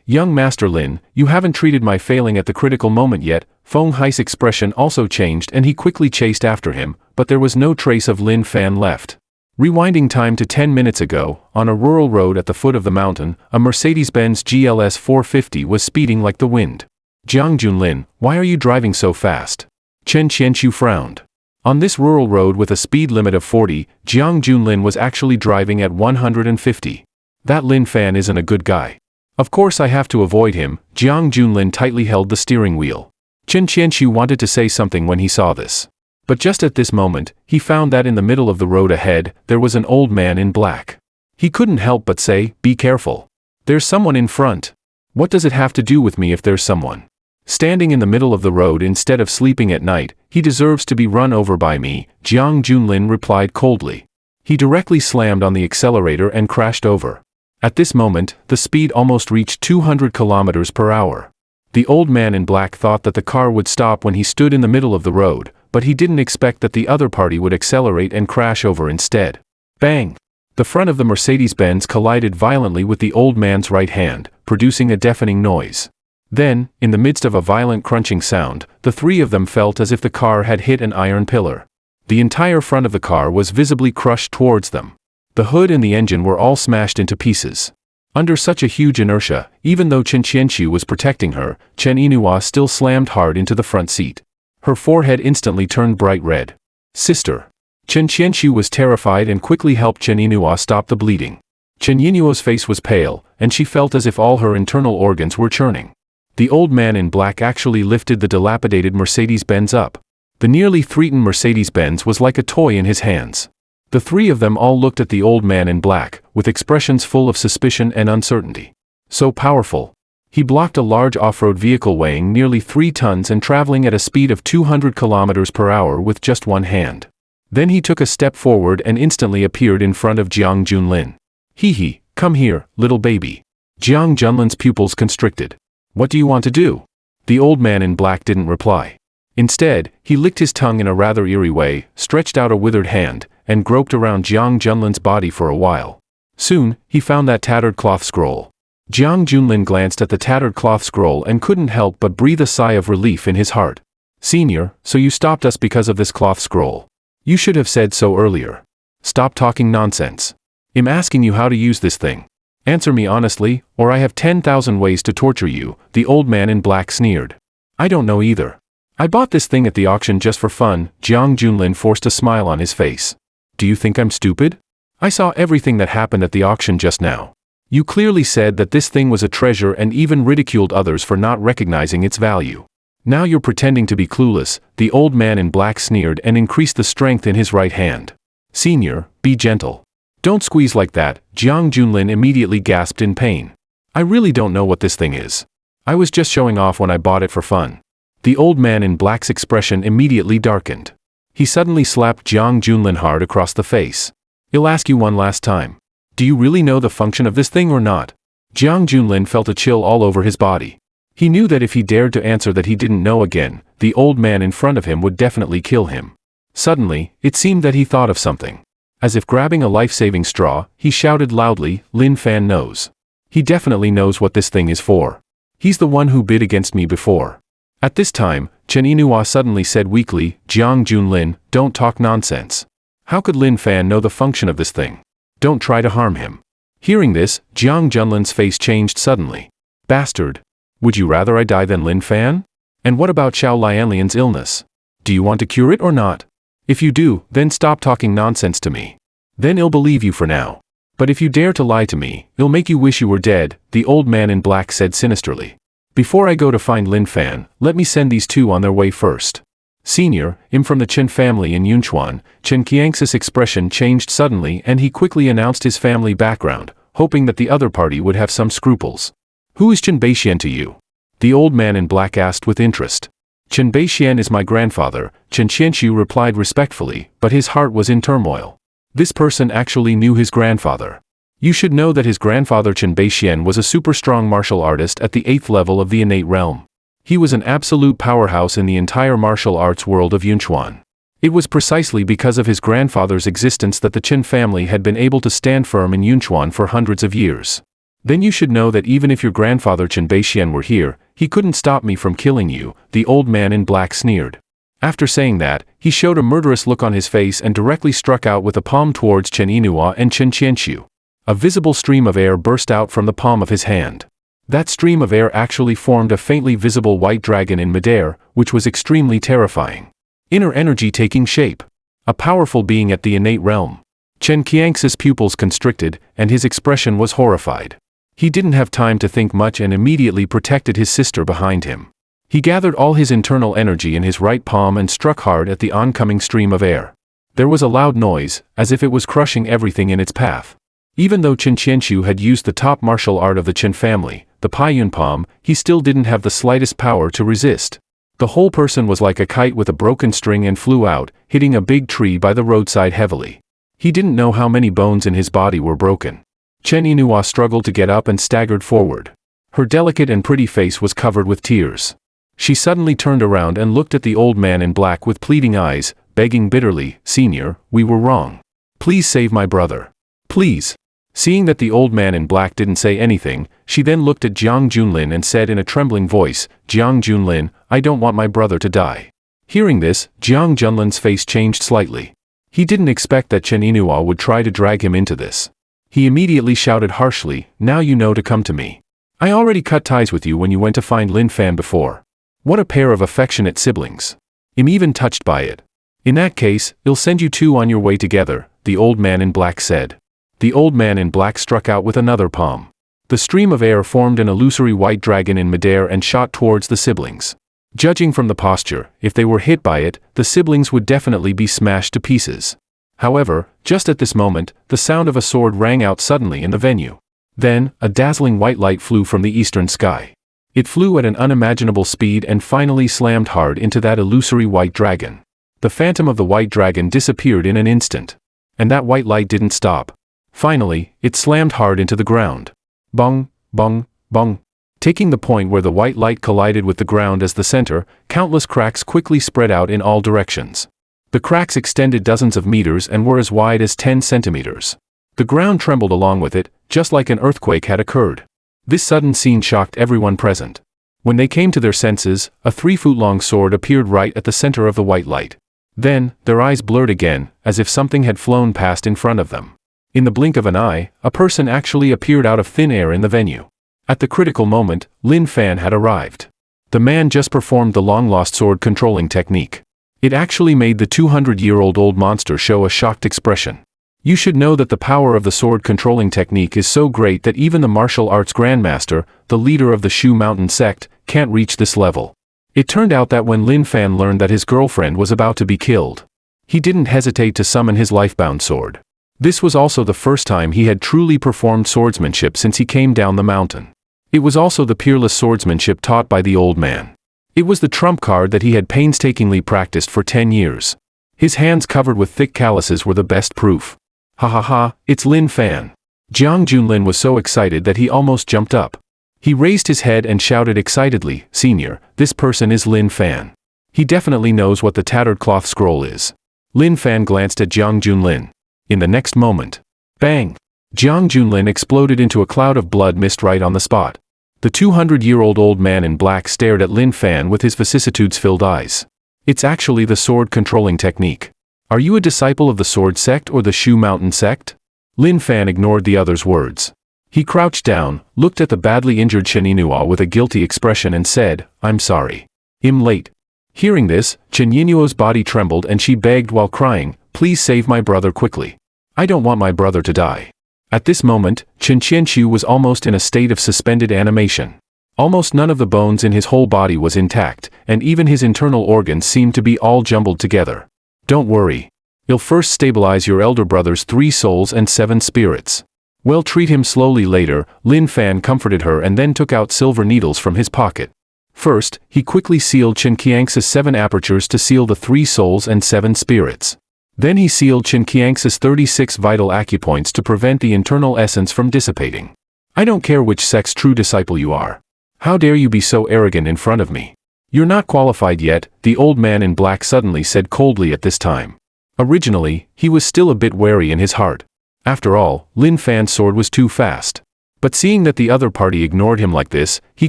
young Master Lin, you haven't treated my failing at the critical moment yet. Feng Hai's expression also changed and he quickly chased after him, but there was no trace of Lin Fan left. Rewinding time to 10 minutes ago, on a rural road at the foot of the mountain, a Mercedes-Benz GLS 450 was speeding like the wind. Jiang Junlin, why are you driving so fast? Chen Qianxu frowned. On this rural road with a speed limit of 40, Jiang Junlin was actually driving at 150. That Lin Fan isn't a good guy. Of course I have to avoid him. Jiang Junlin tightly held the steering wheel. Chen Qianxu wanted to say something when he saw this. But just at this moment, he found that in the middle of the road ahead, there was an old man in black. He couldn't help but say, be careful. There's someone in front. What does it have to do with me if there's someone? Standing in the middle of the road instead of sleeping at night, he deserves to be run over by me, Jiang Junlin replied coldly. He directly slammed on the accelerator and crashed over. At this moment, the speed almost reached 200 kilometers per hour. The old man in black thought that the car would stop when he stood in the middle of the road, but he didn't expect that the other party would accelerate and crash over instead. Bang! The front of the Mercedes-Benz collided violently with the old man's right hand, producing a deafening noise. Then, in the midst of a violent crunching sound, the three of them felt as if the car had hit an iron pillar. The entire front of the car was visibly crushed towards them. The hood and the engine were all smashed into pieces. Under such a huge inertia, even though Chen Qianxu was protecting her, Chen Inua still slammed hard into the front seat. Her forehead instantly turned bright red. Sister. Chen Qianxu was terrified and quickly helped Chen Inua stop the bleeding. Chen Inua's face was pale, and she felt as if all her internal organs were churning. The old man in black actually lifted the dilapidated Mercedes-Benz up. The nearly threatened Mercedes-Benz was like a toy in his hands. The three of them all looked at the old man in black, with expressions full of suspicion and uncertainty. So powerful. He blocked a large off-road vehicle weighing nearly 3 tons and traveling at a speed of 200 kilometers per hour with just one hand. Then he took a step forward and instantly appeared in front of Jiang Junlin. Hee, come here, little baby. Jiang Junlin's pupils constricted. What do you want to do? The old man in black didn't reply. Instead, he licked his tongue in a rather eerie way, stretched out a withered hand, and groped around Jiang Junlin's body for a while. Soon, he found that tattered cloth scroll. Jiang Junlin glanced at the tattered cloth scroll and couldn't help but breathe a sigh of relief in his heart. Senior, so you stopped us because of this cloth scroll. You should have said so earlier. Stop talking nonsense. I'm asking you how to use this thing. Answer me honestly, or I have 10,000 ways to torture you, the old man in black sneered. I don't know either. I bought this thing at the auction just for fun. Jiang Junlin forced a smile on his face. Do you think I'm stupid? I saw everything that happened at the auction just now. You clearly said that this thing was a treasure and even ridiculed others for not recognizing its value. Now you're pretending to be clueless, the old man in black sneered and increased the strength in his right hand. Senior, be gentle. Don't squeeze like that, Jiang Junlin immediately gasped in pain. I really don't know what this thing is. I was just showing off when I bought it for fun. The old man in black's expression immediately darkened. He suddenly slapped Jiang Junlin hard across the face. I'll ask you one last time. Do you really know the function of this thing or not? Jiang Junlin felt a chill all over his body. He knew that if he dared to answer that he didn't know again, the old man in front of him would definitely kill him. Suddenly, it seemed that he thought of something. As if grabbing a life-saving straw, he shouted loudly, Lin Fan knows. He definitely knows what this thing is for. He's the one who bid against me before. At this time, Chen Yinhua suddenly said weakly, Jiang Junlin, don't talk nonsense. How could Lin Fan know the function of this thing? Don't try to harm him. Hearing this, Jiang Junlin's face changed suddenly. Bastard. Would you rather I die than Lin Fan? And what about Xiao Lianlian's illness? Do you want to cure it or not? If you do, then stop talking nonsense to me. Then I'll believe you for now. But if you dare to lie to me, I'll make you wish you were dead, the old man in black said sinisterly. Before I go to find Lin Fan, let me send these two on their way first. Senior, I'm from the Chen family in Yunchuan. Chen Qiangxi's expression changed suddenly and he quickly announced his family background, hoping that the other party would have some scruples. Who is Chen Beixian to you? The old man in black asked with interest. Chen Beixian is my grandfather, Chen Qianxiu replied respectfully, but his heart was in turmoil. This person actually knew his grandfather. You should know that his grandfather Chen Beixian was a super strong martial artist at the 8th level of the innate realm. He was an absolute powerhouse in the entire martial arts world of Yunchuan. It was precisely because of his grandfather's existence that the Chen family had been able to stand firm in Yunchuan for hundreds of years. Then you should know that even if your grandfather Chen Beixian were here, he couldn't stop me from killing you, the old man in black sneered. After saying that, he showed a murderous look on his face and directly struck out with a palm towards Chen Yinhua and Chen Qianxiu. A visible stream of air burst out from the palm of his hand. That stream of air actually formed a faintly visible white dragon in midair, which was extremely terrifying. Inner energy taking shape. A powerful being at the innate realm. Chen Qiangxi's pupils constricted, and his expression was horrified. He didn't have time to think much and immediately protected his sister behind him. He gathered all his internal energy in his right palm and struck hard at the oncoming stream of air. There was a loud noise, as if it was crushing everything in its path. Even though Chen Qianxiu had used the top martial art of the Chen family, the Paiyun palm, he still didn't have the slightest power to resist. The whole person was like a kite with a broken string and flew out, hitting a big tree by the roadside heavily. He didn't know how many bones in his body were broken. Chen Yinhua struggled to get up and staggered forward. Her delicate and pretty face was covered with tears. She suddenly turned around and looked at the old man in black with pleading eyes, begging bitterly, Senior, we were wrong. Please save my brother. Please. Seeing that the old man in black didn't say anything, she then looked at Jiang Junlin and said in a trembling voice, Jiang Junlin, I don't want my brother to die. Hearing this, Jiang Junlin's face changed slightly. He didn't expect that Chen Yinhua would try to drag him into this. He immediately shouted harshly, now you know to come to me. I already cut ties with you when you went to find Lin Fan before. What a pair of affectionate siblings. I'm even touched by it. In that case, I'll send you two on your way together, the old man in black said. The old man in black struck out with another palm. The stream of air formed an illusory white dragon in midair and shot towards the siblings. Judging from the posture, if they were hit by it, the siblings would definitely be smashed to pieces. However, just at this moment, the sound of a sword rang out suddenly in the venue. Then, a dazzling white light flew from the eastern sky. It flew at an unimaginable speed and finally slammed hard into that illusory white dragon. The phantom of the white dragon disappeared in an instant. And that white light didn't stop. Finally, it slammed hard into the ground. Bong, bong, bong. Taking the point where the white light collided with the ground as the center, countless cracks quickly spread out in all directions. The cracks extended dozens of meters and were as wide as 10 centimeters. The ground trembled along with it, just like an earthquake had occurred. This sudden scene shocked everyone present. When they came to their senses, a 3-foot-long sword appeared right at the center of the white light. Then, their eyes blurred again, as if something had flown past in front of them. In the blink of an eye, a person actually appeared out of thin air in the venue. At the critical moment, Lin Fan had arrived. The man just performed the long-lost sword controlling technique. It actually made the 200-year-old monster show a shocked expression. You should know that the power of the sword controlling technique is so great that even the martial arts Grandmaster, the leader of the Shu Mountain sect, can't reach this level. It turned out that when Lin Fan learned that his girlfriend was about to be killed, he didn't hesitate to summon his lifebound sword. This was also the first time he had truly performed swordsmanship since he came down the mountain. It was also the peerless swordsmanship taught by the old man. It was the trump card that he had painstakingly practiced for 10 years. His hands covered with thick calluses were the best proof. Ha ha ha, it's Lin Fan. Jiang Junlin was so excited that he almost jumped up. He raised his head and shouted excitedly, "Senior, this person is Lin Fan. He definitely knows what the tattered cloth scroll is." Lin Fan glanced at Jiang Junlin. In the next moment, bang! Jiang Junlin exploded into a cloud of blood mist right on the spot. The 200-year-old man in black stared at Lin Fan with his vicissitudes-filled eyes. It's actually the sword controlling technique. Are you a disciple of the sword sect or the Shu Mountain sect? Lin Fan ignored the other's words. He crouched down, looked at the badly injured Chen Yinhua with a guilty expression and said, "I'm sorry. I'm late." Hearing this, Chen Yinhua's body trembled and she begged while crying, "Please save my brother quickly. I don't want my brother to die." At this moment, Chen Qianqiu was almost in a state of suspended animation. Almost none of the bones in his whole body was intact, and even his internal organs seemed to be all jumbled together. "Don't worry. You'll first stabilize your elder brother's 3 souls and 7 spirits. We'll treat him slowly later." Lin Fan comforted her and then took out silver needles from his pocket. First, he quickly sealed Chen Qiang's 7 apertures to seal the 3 souls and 7 spirits. Then he sealed Chen Qiang's 36 vital acupoints to prevent the internal essence from dissipating. "I don't care which sect's true disciple you are. How dare you be so arrogant in front of me? You're not qualified yet," the old man in black suddenly said coldly at this time. Originally, he was still a bit wary in his heart. After all, Lin Fan's sword was too fast. But seeing that the other party ignored him like this, he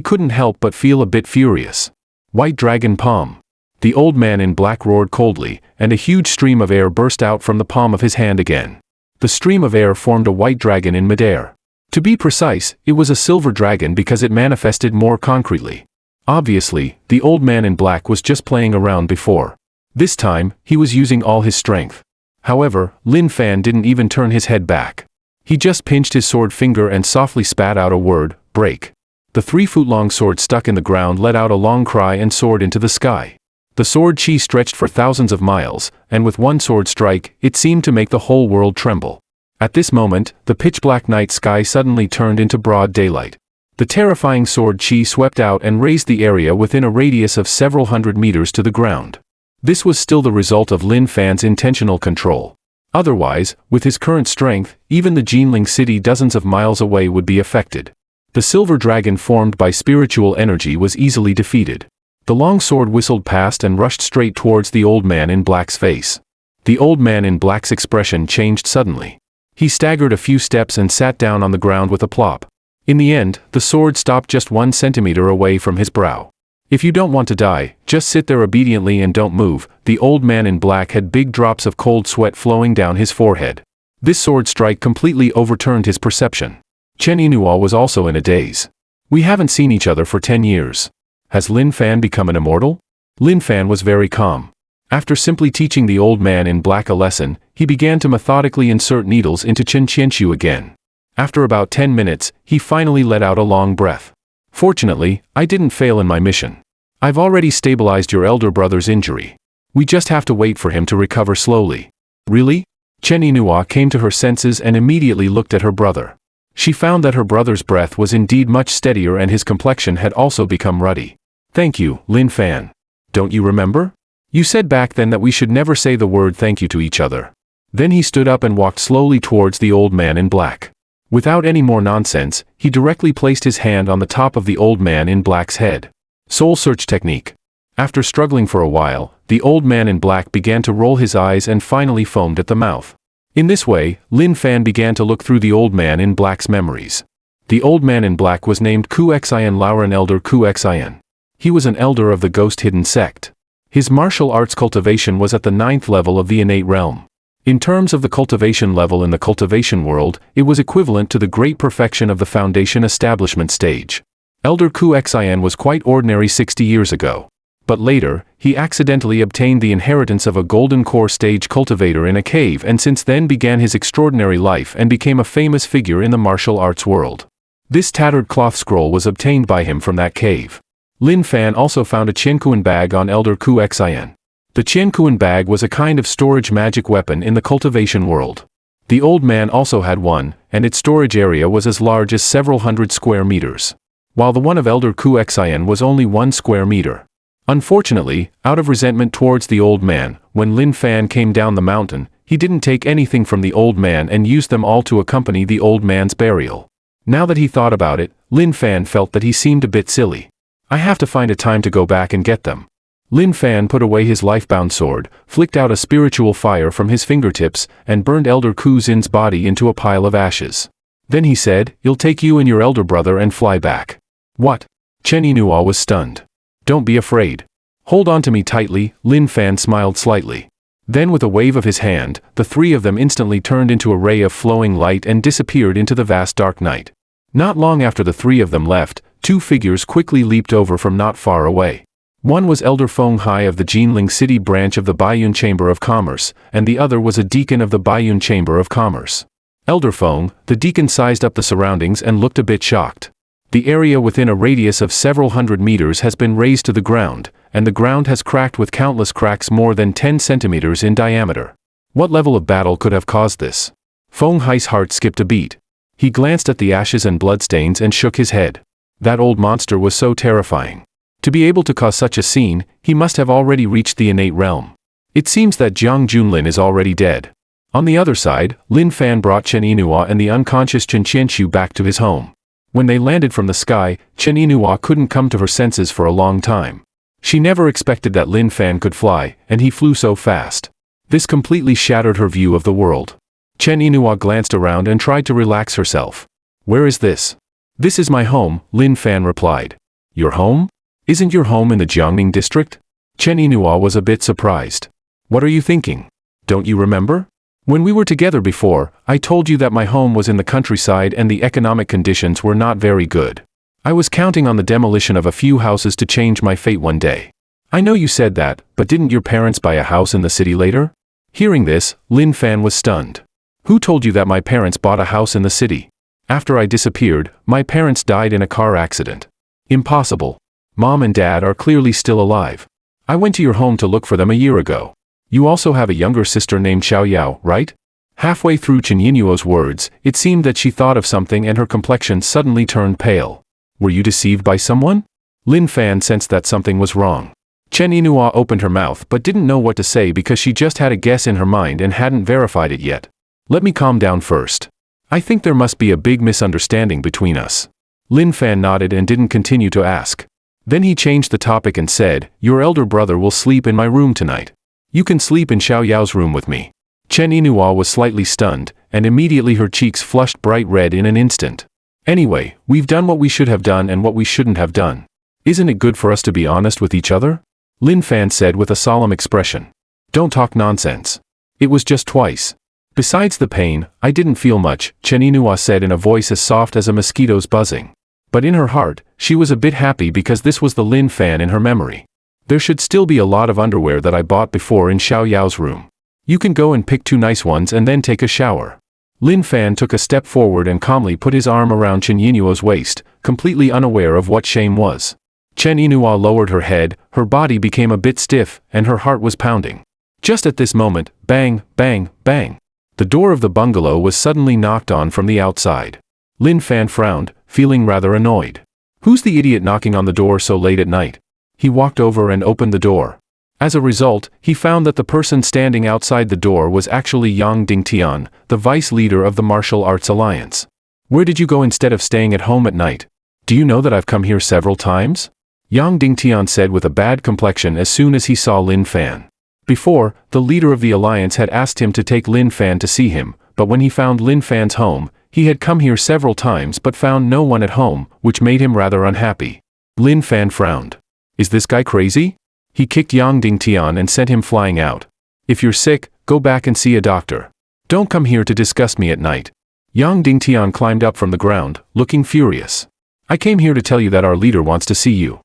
couldn't help but feel a bit furious. "White dragon palm." The old man in black roared coldly, and a huge stream of air burst out from the palm of his hand again. The stream of air formed a white dragon in midair. To be precise, it was a silver dragon because it manifested more concretely. Obviously, the old man in black was just playing around before. This time, he was using all his strength. However, Lin Fan didn't even turn his head back. He just pinched his sword finger and softly spat out a word, "Break." The 3-foot-long sword stuck in the ground let out a long cry and soared into the sky. The sword chi stretched for thousands of miles, and with one sword strike, it seemed to make the whole world tremble. At this moment, the pitch-black night sky suddenly turned into broad daylight. The terrifying sword chi swept out and raised the area within a radius of several hundred meters to the ground. This was still the result of Lin Fan's intentional control. Otherwise, with his current strength, even the Jinling city dozens of miles away would be affected. The silver dragon formed by spiritual energy was easily defeated. The long sword whistled past and rushed straight towards the old man in black's face. The old man in black's expression changed suddenly. He staggered a few steps and sat down on the ground with a plop. In the end, the sword stopped just 1 centimeter away from his brow. "If you don't want to die, just sit there obediently and don't move." The old man in black had big drops of cold sweat flowing down his forehead. This sword strike completely overturned his perception. Chen Yinhua was also in a daze. "We haven't seen each other for 10 years. Has Lin Fan become an immortal?" Lin Fan was very calm. After simply teaching the old man in black a lesson, he began to methodically insert needles into Chen Qianqiu again. After about 10 minutes, he finally let out a long breath. "Fortunately, I didn't fail in my mission. I've already stabilized your elder brother's injury. We just have to wait for him to recover slowly." "Really?" Chen Yinhua came to her senses and immediately looked at her brother. She found that her brother's breath was indeed much steadier and his complexion had also become ruddy. Thank you, Lin Fan. Don't you remember? You said back then that we should never say the word thank you to each other. Then he stood up and walked slowly towards the old man in black. Without any more nonsense, he directly placed his hand on the top of the old man in black's head. Soul search technique. After struggling for a while, the old man in black began to roll his eyes and finally foamed at the mouth. In this way, Lin Fan began to look through the old man in black's memories. The old man in black was named Ku Xian Lauren Elder Ku Xian. He was an elder of the Ghost Hidden sect. His martial arts cultivation was at the 9th level of the innate realm. In terms of the cultivation level in the cultivation world, it was equivalent to the great perfection of the foundation establishment stage. Elder Ku Xian was quite ordinary 60 years ago. But later, he accidentally obtained the inheritance of a golden core stage cultivator in a cave and since then began his extraordinary life and became a famous figure in the martial arts world. This tattered cloth scroll was obtained by him from that cave. Lin Fan also found a Qiankuan bag on Elder Ku Xian. The Qiankuan bag was a kind of storage magic weapon in the cultivation world. The old man also had one, and its storage area was as large as several hundred square meters. While the one of Elder Ku Xian was only 1 square meter. Unfortunately, out of resentment towards the old man, when Lin Fan came down the mountain, he didn't take anything from the old man and used them all to accompany the old man's burial. Now that he thought about it, Lin Fan felt that he seemed a bit silly. I have to find a time to go back and get them. Lin Fan put away his life-bound sword, flicked out a spiritual fire from his fingertips, and burned Elder Ku Zin's body into a pile of ashes. Then he said, "You'll take you and your elder brother and fly back." What? Chen Yinhua was stunned. Don't be afraid. Hold on to me tightly, Lin Fan smiled slightly. Then with a wave of his hand, the 3 of them instantly turned into a ray of flowing light and disappeared into the vast dark night. Not long after the 3 of them left, 2 figures quickly leaped over from not far away. One was Elder Feng Hai of the Jinling City branch of the Baiyun Chamber of Commerce, and the other was a deacon of the Baiyun Chamber of Commerce. Elder Feng, the deacon sized up the surroundings and looked a bit shocked. The area within a radius of several hundred meters has been razed to the ground, and the ground has cracked with countless cracks more than 10 centimeters in diameter. What level of battle could have caused this? Feng Hai's heart skipped a beat. He glanced at the ashes and bloodstains and shook his head. That old monster was so terrifying. To be able to cause such a scene, he must have already reached the innate realm. It seems that Jiang Junlin is already dead. On the other side, Lin Fan brought Chen Yinhua and the unconscious Chen Qianqiu back to his home. When they landed from the sky, Chen Yinhua couldn't come to her senses for a long time. She never expected that Lin Fan could fly, and he flew so fast. This completely shattered her view of the world. Chen Yinhua glanced around and tried to relax herself. Where is this? This is my home, Lin Fan replied. Your home? Isn't your home in the Jiangning district? Chen Yinhua was a bit surprised. What are you thinking? Don't you remember? When we were together before, I told you that my home was in the countryside and the economic conditions were not very good. I was counting on the demolition of a few houses to change my fate one day. I know you said that, but didn't your parents buy a house in the city later? Hearing this, Lin Fan was stunned. Who told you that my parents bought a house in the city? After I disappeared, my parents died in a car accident. Impossible. Mom and Dad are clearly still alive. I went to your home to look for them a year ago. You also have a younger sister named Xiao Yao, right? Halfway through Chen Yinuo's words, it seemed that she thought of something and her complexion suddenly turned pale. Were you deceived by someone? Lin Fan sensed that something was wrong. Chen Yinhua opened her mouth but didn't know what to say because she just had a guess in her mind and hadn't verified it yet. Let me calm down first. I think there must be a big misunderstanding between us. Lin Fan nodded and didn't continue to ask. Then he changed the topic and said, your elder brother will sleep in my room tonight. You can sleep in Xiao Yao's room with me. Chen Yinhua was slightly stunned, and immediately her cheeks flushed bright red in an instant. Anyway, we've done what we should have done and what we shouldn't have done. Isn't it good for us to be honest with each other? Lin Fan said with a solemn expression. Don't talk nonsense. It was just twice. Besides the pain, I didn't feel much, Chen Yinhua said in a voice as soft as a mosquito's buzzing. But in her heart, she was a bit happy because this was the Lin Fan in her memory. There should still be a lot of underwear that I bought before in Xiao Yao's room. You can go and pick 2 nice ones and then take a shower. Lin Fan took a step forward and calmly put his arm around Chen Yinuo's waist, completely unaware of what shame was. Chen Yinhua lowered her head, her body became a bit stiff, and her heart was pounding. Just at this moment, bang, bang, bang. The door of the bungalow was suddenly knocked on from the outside. Lin Fan frowned, feeling rather annoyed. Who's the idiot knocking on the door so late at night? He walked over and opened the door. As a result, he found that the person standing outside the door was actually Yang Dingtian, the vice leader of the Martial Arts Alliance. Where did you go instead of staying at home at night? Do you know that I've come here several times? Yang Dingtian said with a bad complexion as soon as he saw Lin Fan. Before, the leader of the alliance had asked him to take Lin Fan to see him, but when he found Lin Fan's home, he had come here several times but found no one at home, which made him rather unhappy. Lin Fan frowned. Is this guy crazy? He kicked Yang Dingtian and sent him flying out. If you're sick, go back and see a doctor. Don't come here to disgust me at night. Yang Dingtian climbed up from the ground, looking furious. I came here to tell you that our leader wants to see you.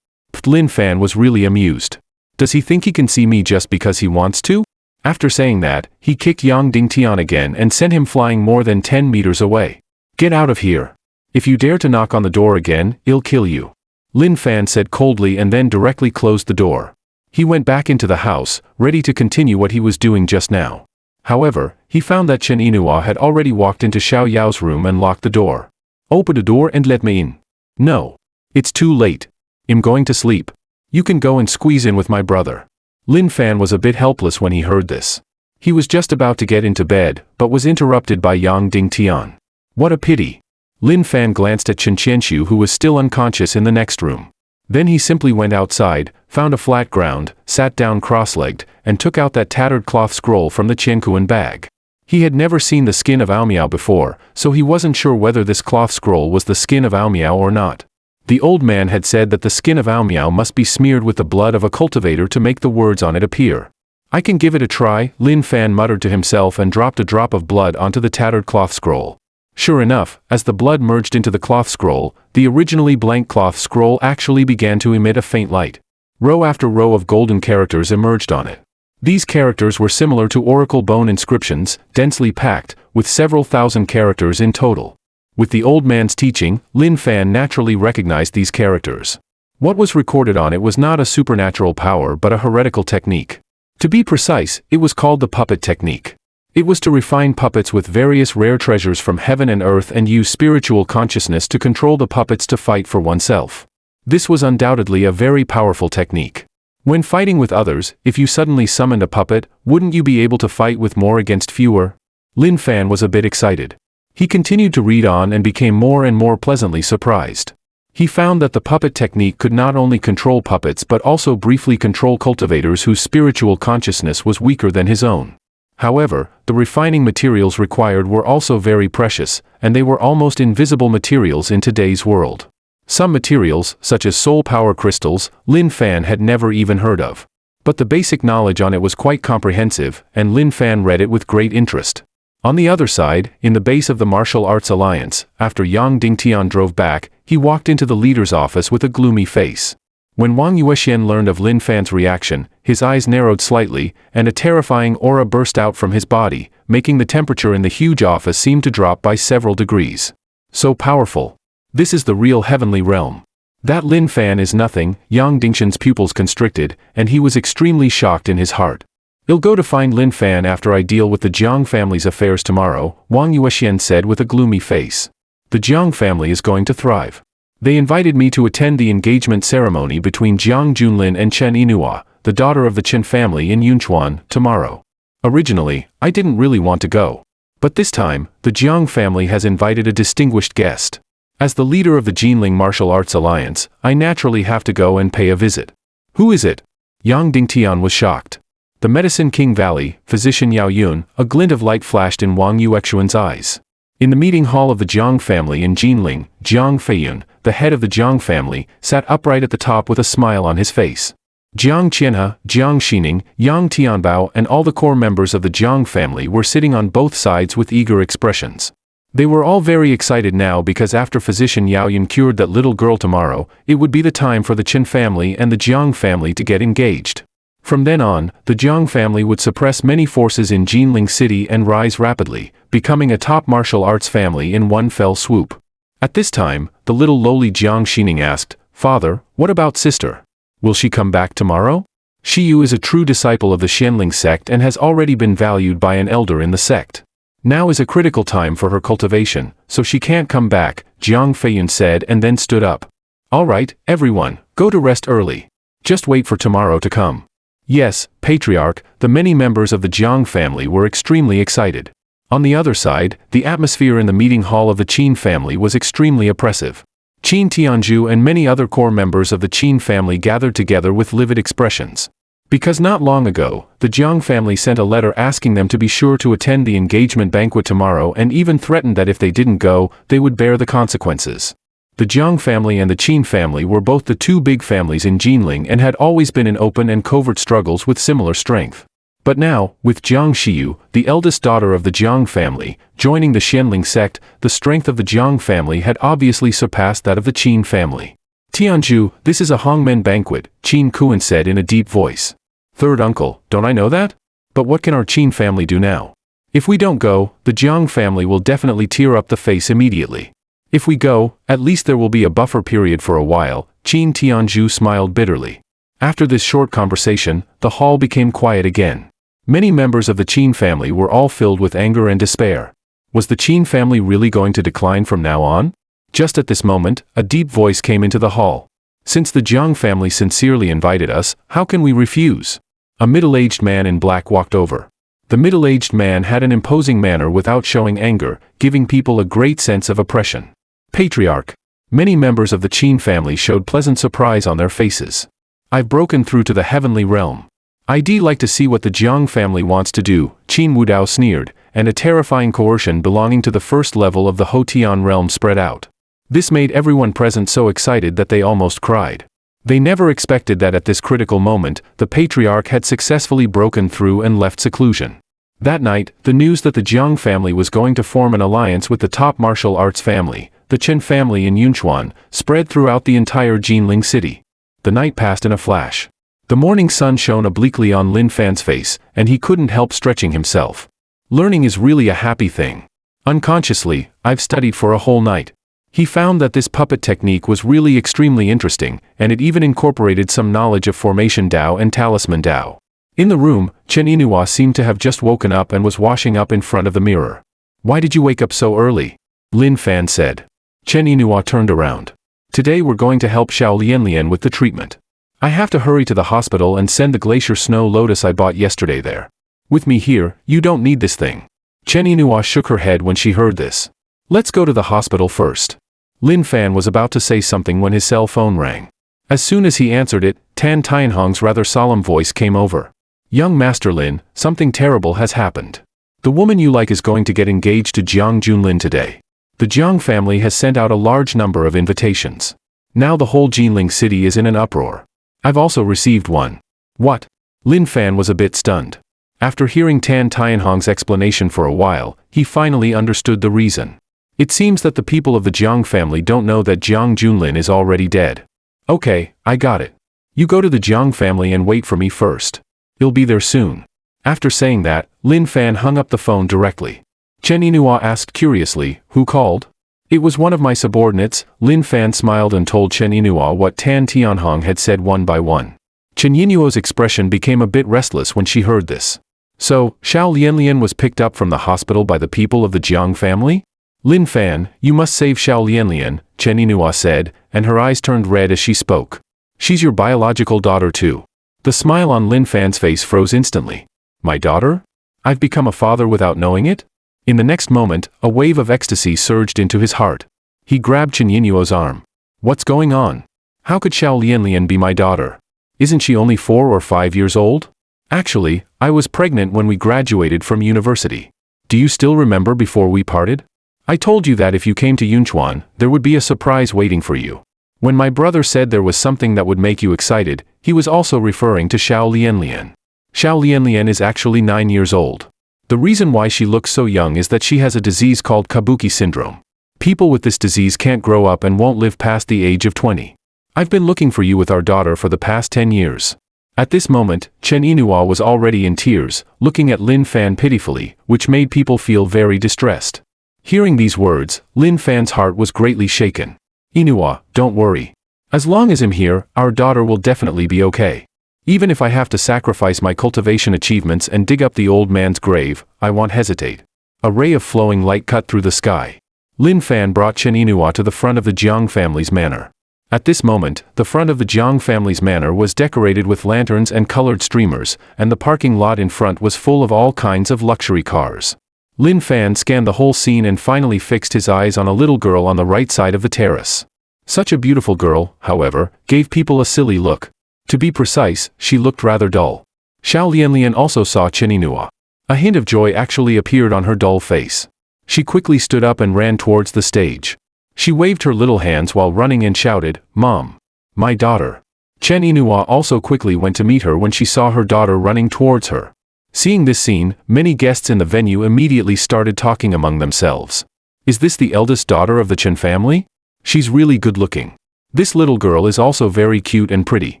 Lin Fan was really amused. Does he think he can see me just because he wants to? After saying that, he kicked Yang Dingtian again and sent him flying more than 10 meters away. Get out of here. If you dare to knock on the door again, I'll kill you. Lin Fan said coldly and then directly closed the door. He went back into the house, ready to continue what he was doing just now. However, he found that Chen Inua had already walked into Xiao Yao's room and locked the door. Open the door and let me in. No. It's too late. I'm going to sleep. You can go and squeeze in with my brother. Lin Fan was a bit helpless when he heard this. He was just about to get into bed, but was interrupted by Yang Dingtian. What a pity. Lin Fan glanced at Chen Qianxu, who was still unconscious in the next room. Then he simply went outside, found a flat ground, sat down cross-legged, and took out that tattered cloth scroll from the Qiankuan bag. He had never seen the skin of Aomiao before, so he wasn't sure whether this cloth scroll was the skin of Aomiao or not. The old man had said that the skin of Aomiao must be smeared with the blood of a cultivator to make the words on it appear. I can give it a try, Lin Fan muttered to himself and dropped a drop of blood onto the tattered cloth scroll. Sure enough, as the blood merged into the cloth scroll, the originally blank cloth scroll actually began to emit a faint light. Row after row of golden characters emerged on it. These characters were similar to oracle bone inscriptions, densely packed, with several thousand characters in total. With the old man's teaching, Lin Fan naturally recognized these characters. What was recorded on it was not a supernatural power but a heretical technique. To be precise, it was called the puppet technique. It was to refine puppets with various rare treasures from heaven and earth and use spiritual consciousness to control the puppets to fight for oneself. This was undoubtedly a very powerful technique. When fighting with others, if you suddenly summoned a puppet, wouldn't you be able to fight with more against fewer? Lin Fan was a bit excited. He continued to read on and became more and more pleasantly surprised. He found that the puppet technique could not only control puppets but also briefly control cultivators whose spiritual consciousness was weaker than his own. However, the refining materials required were also very precious, and they were almost invisible materials in today's world. Some materials, such as soul power crystals, Lin Fan had never even heard of. But the basic knowledge on it was quite comprehensive, and Lin Fan read it with great interest. On the other side, in the base of the Martial Arts Alliance, after Yang Dingtian drove back, he walked into the leader's office with a gloomy face. When Wang Yuexian learned of Lin Fan's reaction, his eyes narrowed slightly, and a terrifying aura burst out from his body, making the temperature in the huge office seem to drop by several degrees. So powerful. This is the real heavenly realm. That Lin Fan is nothing, Yang Dingtian's pupils constricted, and he was extremely shocked in his heart. I'll go to find Lin Fan after I deal with the Jiang family's affairs tomorrow, Wang Yuexian said with a gloomy face. The Jiang family is going to thrive. They invited me to attend the engagement ceremony between Jiang Junlin and Chen Inua, the daughter of the Chen family in Yunchuan, tomorrow. Originally, I didn't really want to go. But this time, the Jiang family has invited a distinguished guest. As the leader of the Jinling Martial Arts Alliance, I naturally have to go and pay a visit. Who is it? Yang Dingtian was shocked. The Medicine King Valley, physician Yao Yun, a glint of light flashed in Wang Yuexian's eyes. In the meeting hall of the Jiang family in Jinling, Jiang Feiyun, the head of the Jiang family, sat upright at the top with a smile on his face. Jiang Qianhe, Jiang Xining, Yang Tianbao and all the core members of the Jiang family were sitting on both sides with eager expressions. They were all very excited now because after physician Yao Yun cured that little girl tomorrow, it would be the time for the Chen family and the Jiang family to get engaged. From then on, the Jiang family would suppress many forces in Jinling City and rise rapidly, becoming a top martial arts family in one fell swoop. At this time, the little lowly Jiang Xining asked, "Father, what about sister? Will she come back tomorrow?" Shi Yu is a true disciple of the Xianling sect and has already been valued by an elder in the sect. Now is a critical time for her cultivation, so she can't come back, Jiang Feiyun said and then stood up. All right, everyone, go to rest early. Just wait for tomorrow to come. Yes, Patriarch, the many members of the Jiang family were extremely excited. On the other side, the atmosphere in the meeting hall of the Qin family was extremely oppressive. Qin Tianzhu and many other core members of the Qin family gathered together with livid expressions. Because not long ago, the Jiang family sent a letter asking them to be sure to attend the engagement banquet tomorrow and even threatened that if they didn't go, they would bear the consequences. The Jiang family and the Qin family were both the two big families in Jinling and had always been in open and covert struggles with similar strength. But now, with Jiang Xiyu, the eldest daughter of the Jiang family, joining the Xianling sect, the strength of the Jiang family had obviously surpassed that of the Qin family. Tianzhu, this is a Hongmen banquet, Qin Kuan said in a deep voice. Third uncle, don't I know that? But what can our Qin family do now? If we don't go, the Jiang family will definitely tear up the face immediately. If we go, at least there will be a buffer period for a while, Qin Tianzhu smiled bitterly. After this short conversation, the hall became quiet again. Many members of the Qin family were all filled with anger and despair. Was the Qin family really going to decline from now on? Just at this moment, a deep voice came into the hall. Since the Jiang family sincerely invited us, how can we refuse? A middle-aged man in black walked over. The middle-aged man had an imposing manner without showing anger, giving people a great sense of oppression. Patriarch. Many members of the Qin family showed pleasant surprise on their faces. I've broken through to the heavenly realm. I'd like to see what the Jiang family wants to do, Qin Wudao sneered, and a terrifying coercion belonging to the first level of the Hotian realm spread out. This made everyone present so excited that they almost cried. They never expected that at this critical moment, the Patriarch had successfully broken through and left seclusion. That night, the news that the Jiang family was going to form an alliance with the top martial arts family, the Chen family in Yunchuan, spread throughout the entire Jinling city. The night passed in a flash. The morning sun shone obliquely on Lin Fan's face, and he couldn't help stretching himself. Learning is really a happy thing. Unconsciously, I've studied for a whole night. He found that this puppet technique was really extremely interesting, and it even incorporated some knowledge of Formation Dao and Talisman Dao. In the room, Chen Inua seemed to have just woken up and was washing up in front of the mirror. Why did you wake up so early? Lin Fan said. Chen Inua turned around. Today we're going to help Xiao Lianlian with the treatment. I have to hurry to the hospital and send the glacier snow lotus I bought yesterday there. With me here, you don't need this thing. Chen Inua shook her head when she heard this. Let's go to the hospital first. Lin Fan was about to say something when his cell phone rang. As soon as he answered it, Tan Tianhong's rather solemn voice came over. Young Master Lin, something terrible has happened. The woman you like is going to get engaged to Jiang Junlin today. The Jiang family has sent out a large number of invitations. Now the whole Jinling city is in an uproar. I've also received one. What? Lin Fan was a bit stunned. After hearing Tan Tianhong's explanation for a while, he finally understood the reason. It seems that the people of the Jiang family don't know that Jiang Junlin is already dead. Okay, I got it. You go to the Jiang family and wait for me first. You'll be there soon. After saying that, Lin Fan hung up the phone directly. Chen Inua asked curiously, who called? It was one of my subordinates. Lin Fan smiled and told Chen Inua what Tan Tianhong had said one by one. Chen Yinuo's expression became a bit restless when she heard this. So, Xiao Lianlian was picked up from the hospital by the people of the Jiang family? Lin Fan, you must save Xiao Lianlian, Chen Inua said, and her eyes turned red as she spoke. She's your biological daughter too. The smile on Lin Fan's face froze instantly. My daughter? I've become a father without knowing it? In the next moment, a wave of ecstasy surged into his heart. He grabbed Chen Yinuo's arm. What's going on? How could Xiao Lianlian be my daughter? Isn't she only 4 or 5 years old? Actually, I was pregnant when we graduated from university. Do you still remember before we parted? I told you that if you came to Yunchuan, there would be a surprise waiting for you. When my brother said there was something that would make you excited, he was also referring to Xiao Lianlian. Xiao Lianlian is actually 9 years old. The reason why she looks so young is that she has a disease called Kabuki syndrome. People with this disease can't grow up and won't live past the age of 20. I've been looking for you with our daughter for the past 10 years. At this moment, Chen Inua was already in tears, looking at Lin Fan pitifully, which made people feel very distressed. Hearing these words, Lin Fan's heart was greatly shaken. Inua, don't worry. As long as I'm here, our daughter will definitely be okay. Even if I have to sacrifice my cultivation achievements and dig up the old man's grave, I won't hesitate. A ray of flowing light cut through the sky. Lin Fan brought Chen Yinhua to the front of the Jiang family's manor. At this moment, the front of the Jiang family's manor was decorated with lanterns and colored streamers, and the parking lot in front was full of all kinds of luxury cars. Lin Fan scanned the whole scene and finally fixed his eyes on a little girl on the right side of the terrace. Such a beautiful girl, however, gave people a silly look. To be precise, she looked rather dull. Xiao Lianlian also saw Chen Yinhua. A hint of joy actually appeared on her dull face. She quickly stood up and ran towards the stage. She waved her little hands while running and shouted, "Mom! My daughter!" Chen Yinhua also quickly went to meet her when she saw her daughter running towards her. Seeing this scene, many guests in the venue immediately started talking among themselves. Is this the eldest daughter of the Chen family? She's really good looking. This little girl is also very cute and pretty.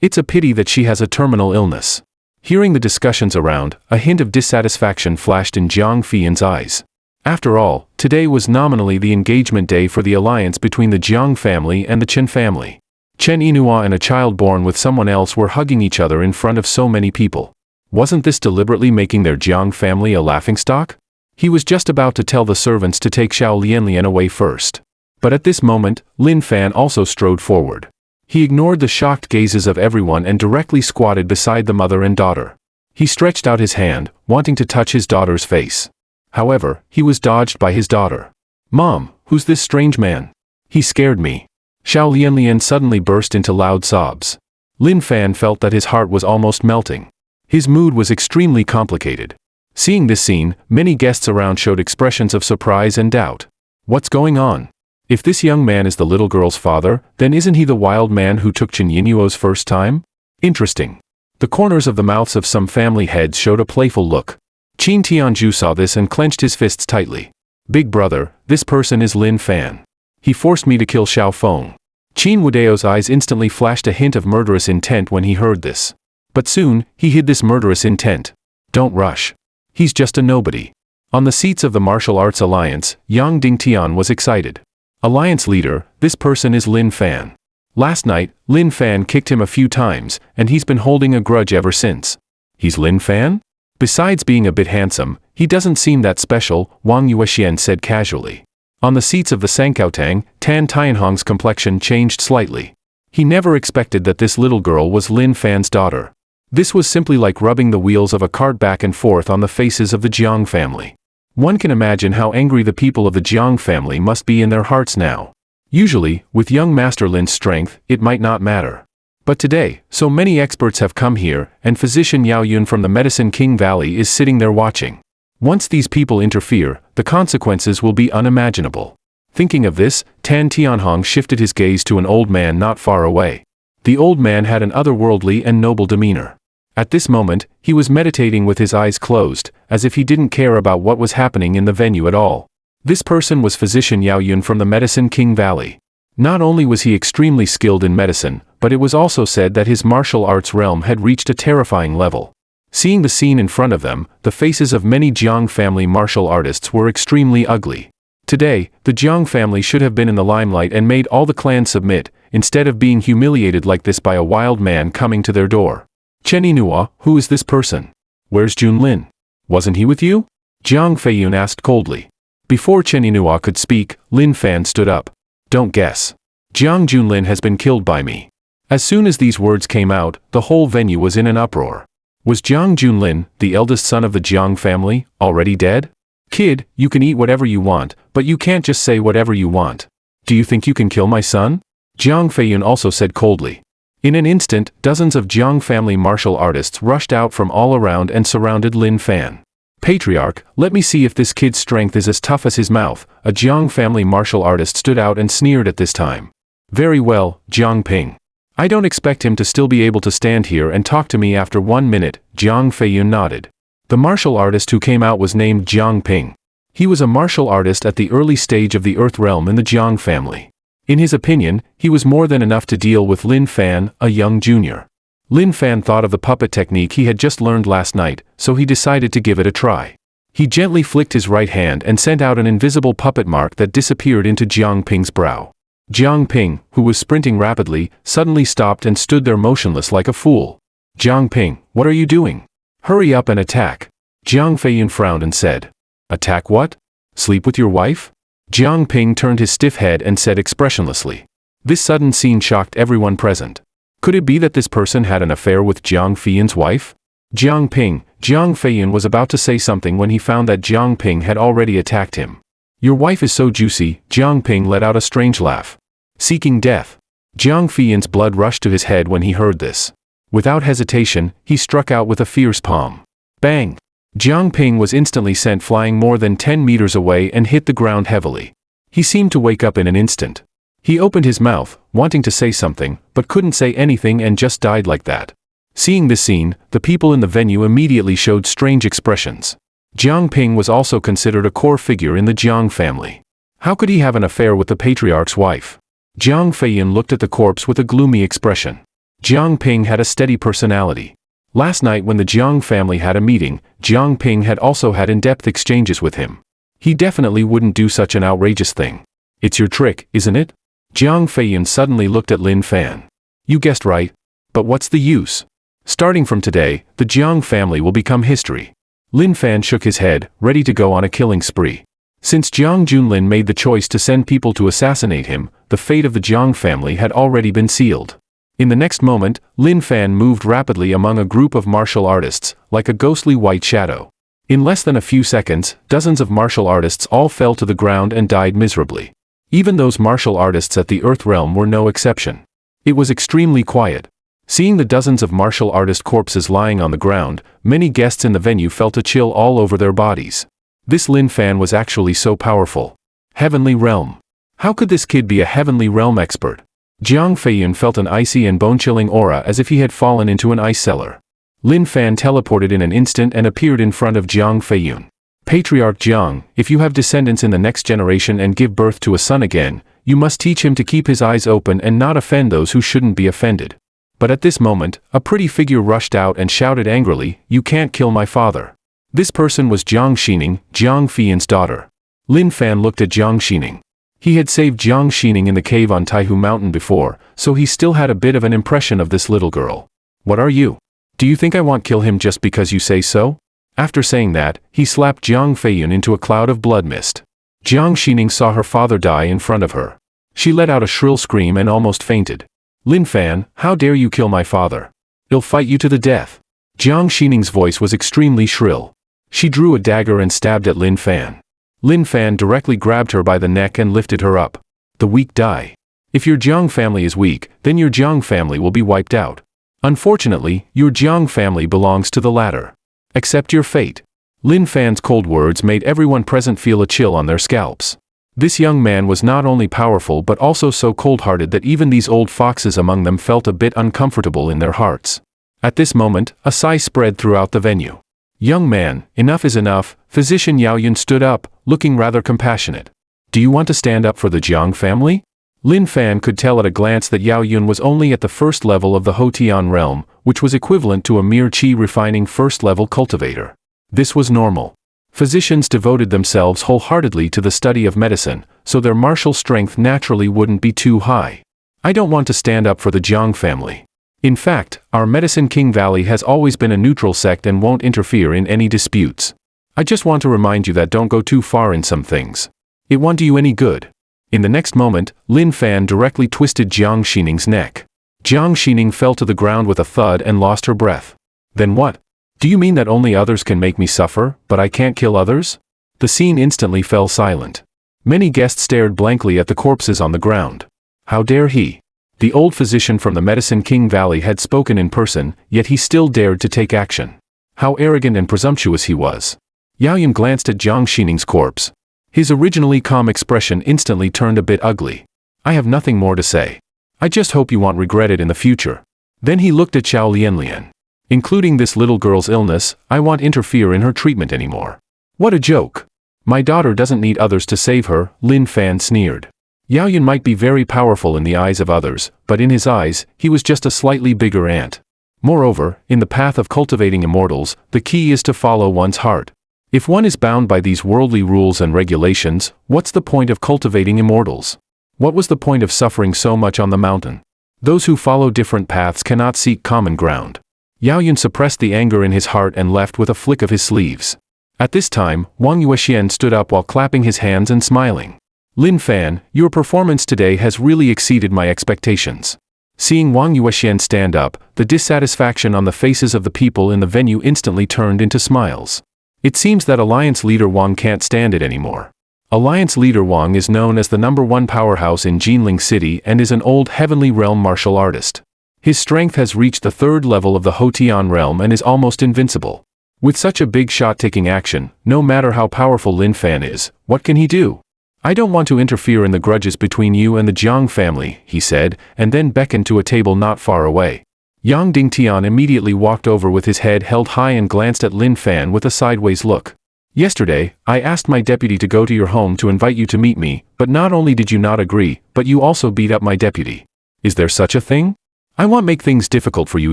It's a pity that she has a terminal illness. Hearing the discussions around, a hint of dissatisfaction flashed in Jiang Fian's eyes. After all, today was nominally the engagement day for the alliance between the Jiang family and the Chen family. Chen Yinhua and a child born with someone else were hugging each other in front of so many people. Wasn't this deliberately making their Jiang family a laughingstock? He was just about to tell the servants to take Xiao Lianlian away first. But at this moment, Lin Fan also strode forward. He ignored the shocked gazes of everyone and directly squatted beside the mother and daughter. He stretched out his hand, wanting to touch his daughter's face. However, he was dodged by his daughter. "Mom, who's this strange man? He scared me." Xiao Lianlian suddenly burst into loud sobs. Lin Fan felt that his heart was almost melting. His mood was extremely complicated. Seeing this scene, many guests around showed expressions of surprise and doubt. What's going on? If this young man is the little girl's father, then isn't he the wild man who took Chen Yinhua's first time? Interesting. The corners of the mouths of some family heads showed a playful look. Qin Tianju saw this and clenched his fists tightly. "Big brother, this person is Lin Fan. He forced me to kill Xiao Feng." Qin Wudeo's eyes instantly flashed a hint of murderous intent when he heard this. But soon, he hid this murderous intent. Don't rush. He's just a nobody. On the seats of the Martial Arts Alliance, Yang Dingtian was excited. Alliance leader, this person is Lin Fan. Last night, Lin Fan kicked him a few times, and he's been holding a grudge ever since. He's Lin Fan? Besides being a bit handsome, he doesn't seem that special, Wang Yuexian said casually. On the seats of the Sankaotang, Tan Tianhong's complexion changed slightly. He never expected that this little girl was Lin Fan's daughter. This was simply like rubbing the wheels of a cart back and forth on the faces of the Jiang family. One can imagine how angry the people of the Jiang family must be in their hearts now. Usually, with young Master Lin's strength, it might not matter. But today, so many experts have come here, and physician Yao Yun from the Medicine King Valley is sitting there watching. Once these people interfere, the consequences will be unimaginable. Thinking of this, Tan Tianhong shifted his gaze to an old man not far away. The old man had an otherworldly and noble demeanor. At this moment, he was meditating with his eyes closed, as if he didn't care about what was happening in the venue at all. This person was physician Yao Yun from the Medicine King Valley. Not only was he extremely skilled in medicine, but it was also said that his martial arts realm had reached a terrifying level. Seeing the scene in front of them, the faces of many Jiang family martial artists were extremely ugly. Today, the Jiang family should have been in the limelight and made all the clans submit, instead of being humiliated like this by a wild man coming to their door. Chen Yinhua, who is this person? Where's Junlin? Wasn't he with you? Jiang Feiyun asked coldly. Before Chen Yinhua could speak, Lin Fan stood up. Don't guess. Jiang Junlin has been killed by me. As soon as these words came out, the whole venue was in an uproar. Was Jiang Junlin, the eldest son of the Jiang family, already dead? Kid, you can eat whatever you want, but you can't just say whatever you want. Do you think you can kill my son? Jiang Feiyun also said coldly. In an instant, dozens of Jiang family martial artists rushed out from all around and surrounded Lin Fan. Patriarch, let me see if this kid's strength is as tough as his mouth. A Jiang family martial artist stood out and sneered at this time. Very well, Jiang Ping. I don't expect him to still be able to stand here and talk to me after 1 minute, Jiang Feiyun nodded. The martial artist who came out was named Jiang Ping. He was a martial artist at the early stage of the Earth Realm in the Jiang family. In his opinion, he was more than enough to deal with Lin Fan, a young junior. Lin Fan thought of the puppet technique he had just learned last night, so he decided to give it a try. He gently flicked his right hand and sent out an invisible puppet mark that disappeared into Jiang Ping's brow. Jiang Ping, who was sprinting rapidly, suddenly stopped and stood there motionless like a fool. Jiang Ping, what are you doing? Hurry up and attack. Jiang Feiyun frowned and said. Attack what? Sleep with your wife? Jiang Ping turned his stiff head and said expressionlessly. This sudden scene shocked everyone present. Could it be that this person had an affair with Jiang Feiyun's wife? Jiang Feiyun was about to say something when he found that Jiang Ping had already attacked him. Your wife is so juicy, Jiang Ping let out a strange laugh. Seeking death. Jiang Feiyun's blood rushed to his head when he heard this. Without hesitation, he struck out with a fierce palm. Bang! Jiang Ping was instantly sent flying more than 10 meters away and hit the ground heavily. He seemed to wake up in an instant. He opened his mouth, wanting to say something, but couldn't say anything and just died like that. Seeing this scene, the people in the venue immediately showed strange expressions. Jiang Ping was also considered a core figure in the Jiang family. How could he have an affair with the patriarch's wife? Jiang Feiyun looked at the corpse with a gloomy expression. Jiang Ping had a steady personality. Last night when the Jiang family had a meeting, Jiang Ping had also had in-depth exchanges with him. He definitely wouldn't do such an outrageous thing. It's your trick, isn't it? Jiang Feiyun suddenly looked at Lin Fan. You guessed right. But what's the use? Starting from today, the Jiang family will become history. Lin Fan shook his head, ready to go on a killing spree. Since Jiang Junlin made the choice to send people to assassinate him, the fate of the Jiang family had already been sealed. In the next moment, Lin Fan moved rapidly among a group of martial artists, like a ghostly white shadow. In less than a few seconds, dozens of martial artists all fell to the ground and died miserably. Even those martial artists at the Earth Realm were no exception. It was extremely quiet. Seeing the dozens of martial artist corpses lying on the ground, many guests in the venue felt a chill all over their bodies. This Lin Fan was actually so powerful. Heavenly Realm. How could this kid be a Heavenly Realm expert? Jiang Feiyun felt an icy and bone-chilling aura as if he had fallen into an ice cellar. Lin Fan teleported in an instant and appeared in front of Jiang Feiyun. Patriarch Jiang, if you have descendants in the next generation and give birth to a son again, you must teach him to keep his eyes open and not offend those who shouldn't be offended. But at this moment, a pretty figure rushed out and shouted angrily, "You can't kill my father." This person was Jiang Xining, Jiang Feiyun's daughter. Lin Fan looked at Jiang Xining. He had saved Jiang Xining in the cave on Taihu Mountain before, so he still had a bit of an impression of this little girl. What are you? Do you think I won't kill him just because you say so? After saying that, he slapped Jiang Feiyun into a cloud of blood mist. Jiang Xining saw her father die in front of her. She let out a shrill scream and almost fainted. Lin Fan, how dare you kill my father? I'll fight you to the death. Jiang Xining's voice was extremely shrill. She drew a dagger and stabbed at Lin Fan. Lin Fan directly grabbed her by the neck and lifted her up. The weak die. If your Jiang family is weak, then your Jiang family will be wiped out. Unfortunately, your Jiang family belongs to the latter. Accept your fate. Lin Fan's cold words made everyone present feel a chill on their scalps. This young man was not only powerful but also so cold-hearted that even these old foxes among them felt a bit uncomfortable in their hearts. At this moment, a sigh spread throughout the venue. Young man, enough is enough. Physician Yao Yun stood up, looking rather compassionate. Do you want to stand up for the Jiang family? Lin Fan could tell at a glance that Yao Yun was only at the first level of the Hotian realm, which was equivalent to a mere qi-refining first-level cultivator. This was normal. Physicians devoted themselves wholeheartedly to the study of medicine, so their martial strength naturally wouldn't be too high. I don't want to stand up for the Jiang family. In fact, our Medicine King Valley has always been a neutral sect and won't interfere in any disputes. I just want to remind you that don't go too far in some things. It won't do you any good. In the next moment, Lin Fan directly twisted Jiang Xining's neck. Jiang Xining fell to the ground with a thud and lost her breath. Then what? Do you mean that only others can make me suffer, but I can't kill others? The scene instantly fell silent. Many guests stared blankly at the corpses on the ground. How dare he? The old physician from the Medicine King Valley had spoken in person, yet he still dared to take action. How arrogant and presumptuous he was. Yao Yun glanced at Jiang Xining's corpse. His originally calm expression instantly turned a bit ugly. I have nothing more to say. I just hope you won't regret it in the future. Then he looked at Xiao Lianlian. Including this little girl's illness, I won't interfere in her treatment anymore. What a joke. My daughter doesn't need others to save her, Lin Fan sneered. Yao Yun might be very powerful in the eyes of others, but in his eyes, he was just a slightly bigger ant. Moreover, in the path of cultivating immortals, the key is to follow one's heart. If one is bound by these worldly rules and regulations, what's the point of cultivating immortals? What was the point of suffering so much on the mountain? Those who follow different paths cannot seek common ground. Yao Yun suppressed the anger in his heart and left with a flick of his sleeves. At this time, Wang Yuexian stood up while clapping his hands and smiling. Lin Fan, your performance today has really exceeded my expectations. Seeing Wang Yuexian stand up, the dissatisfaction on the faces of the people in the venue instantly turned into smiles. It seems that Alliance Leader Wang can't stand it anymore. Alliance Leader Wang is known as the #1 powerhouse in Jinling City and is an old Heavenly Realm martial artist. His strength has reached the 3rd level of the Hotian realm and is almost invincible. With such a big shot taking action, no matter how powerful Lin Fan is, what can he do? I don't want to interfere in the grudges between you and the Jiang family, he said, and then beckoned to a table not far away. Yang Dingtian immediately walked over with his head held high and glanced at Lin Fan with a sideways look. Yesterday, I asked my deputy to go to your home to invite you to meet me, but not only did you not agree, but you also beat up my deputy. Is there such a thing? I won't make things difficult for you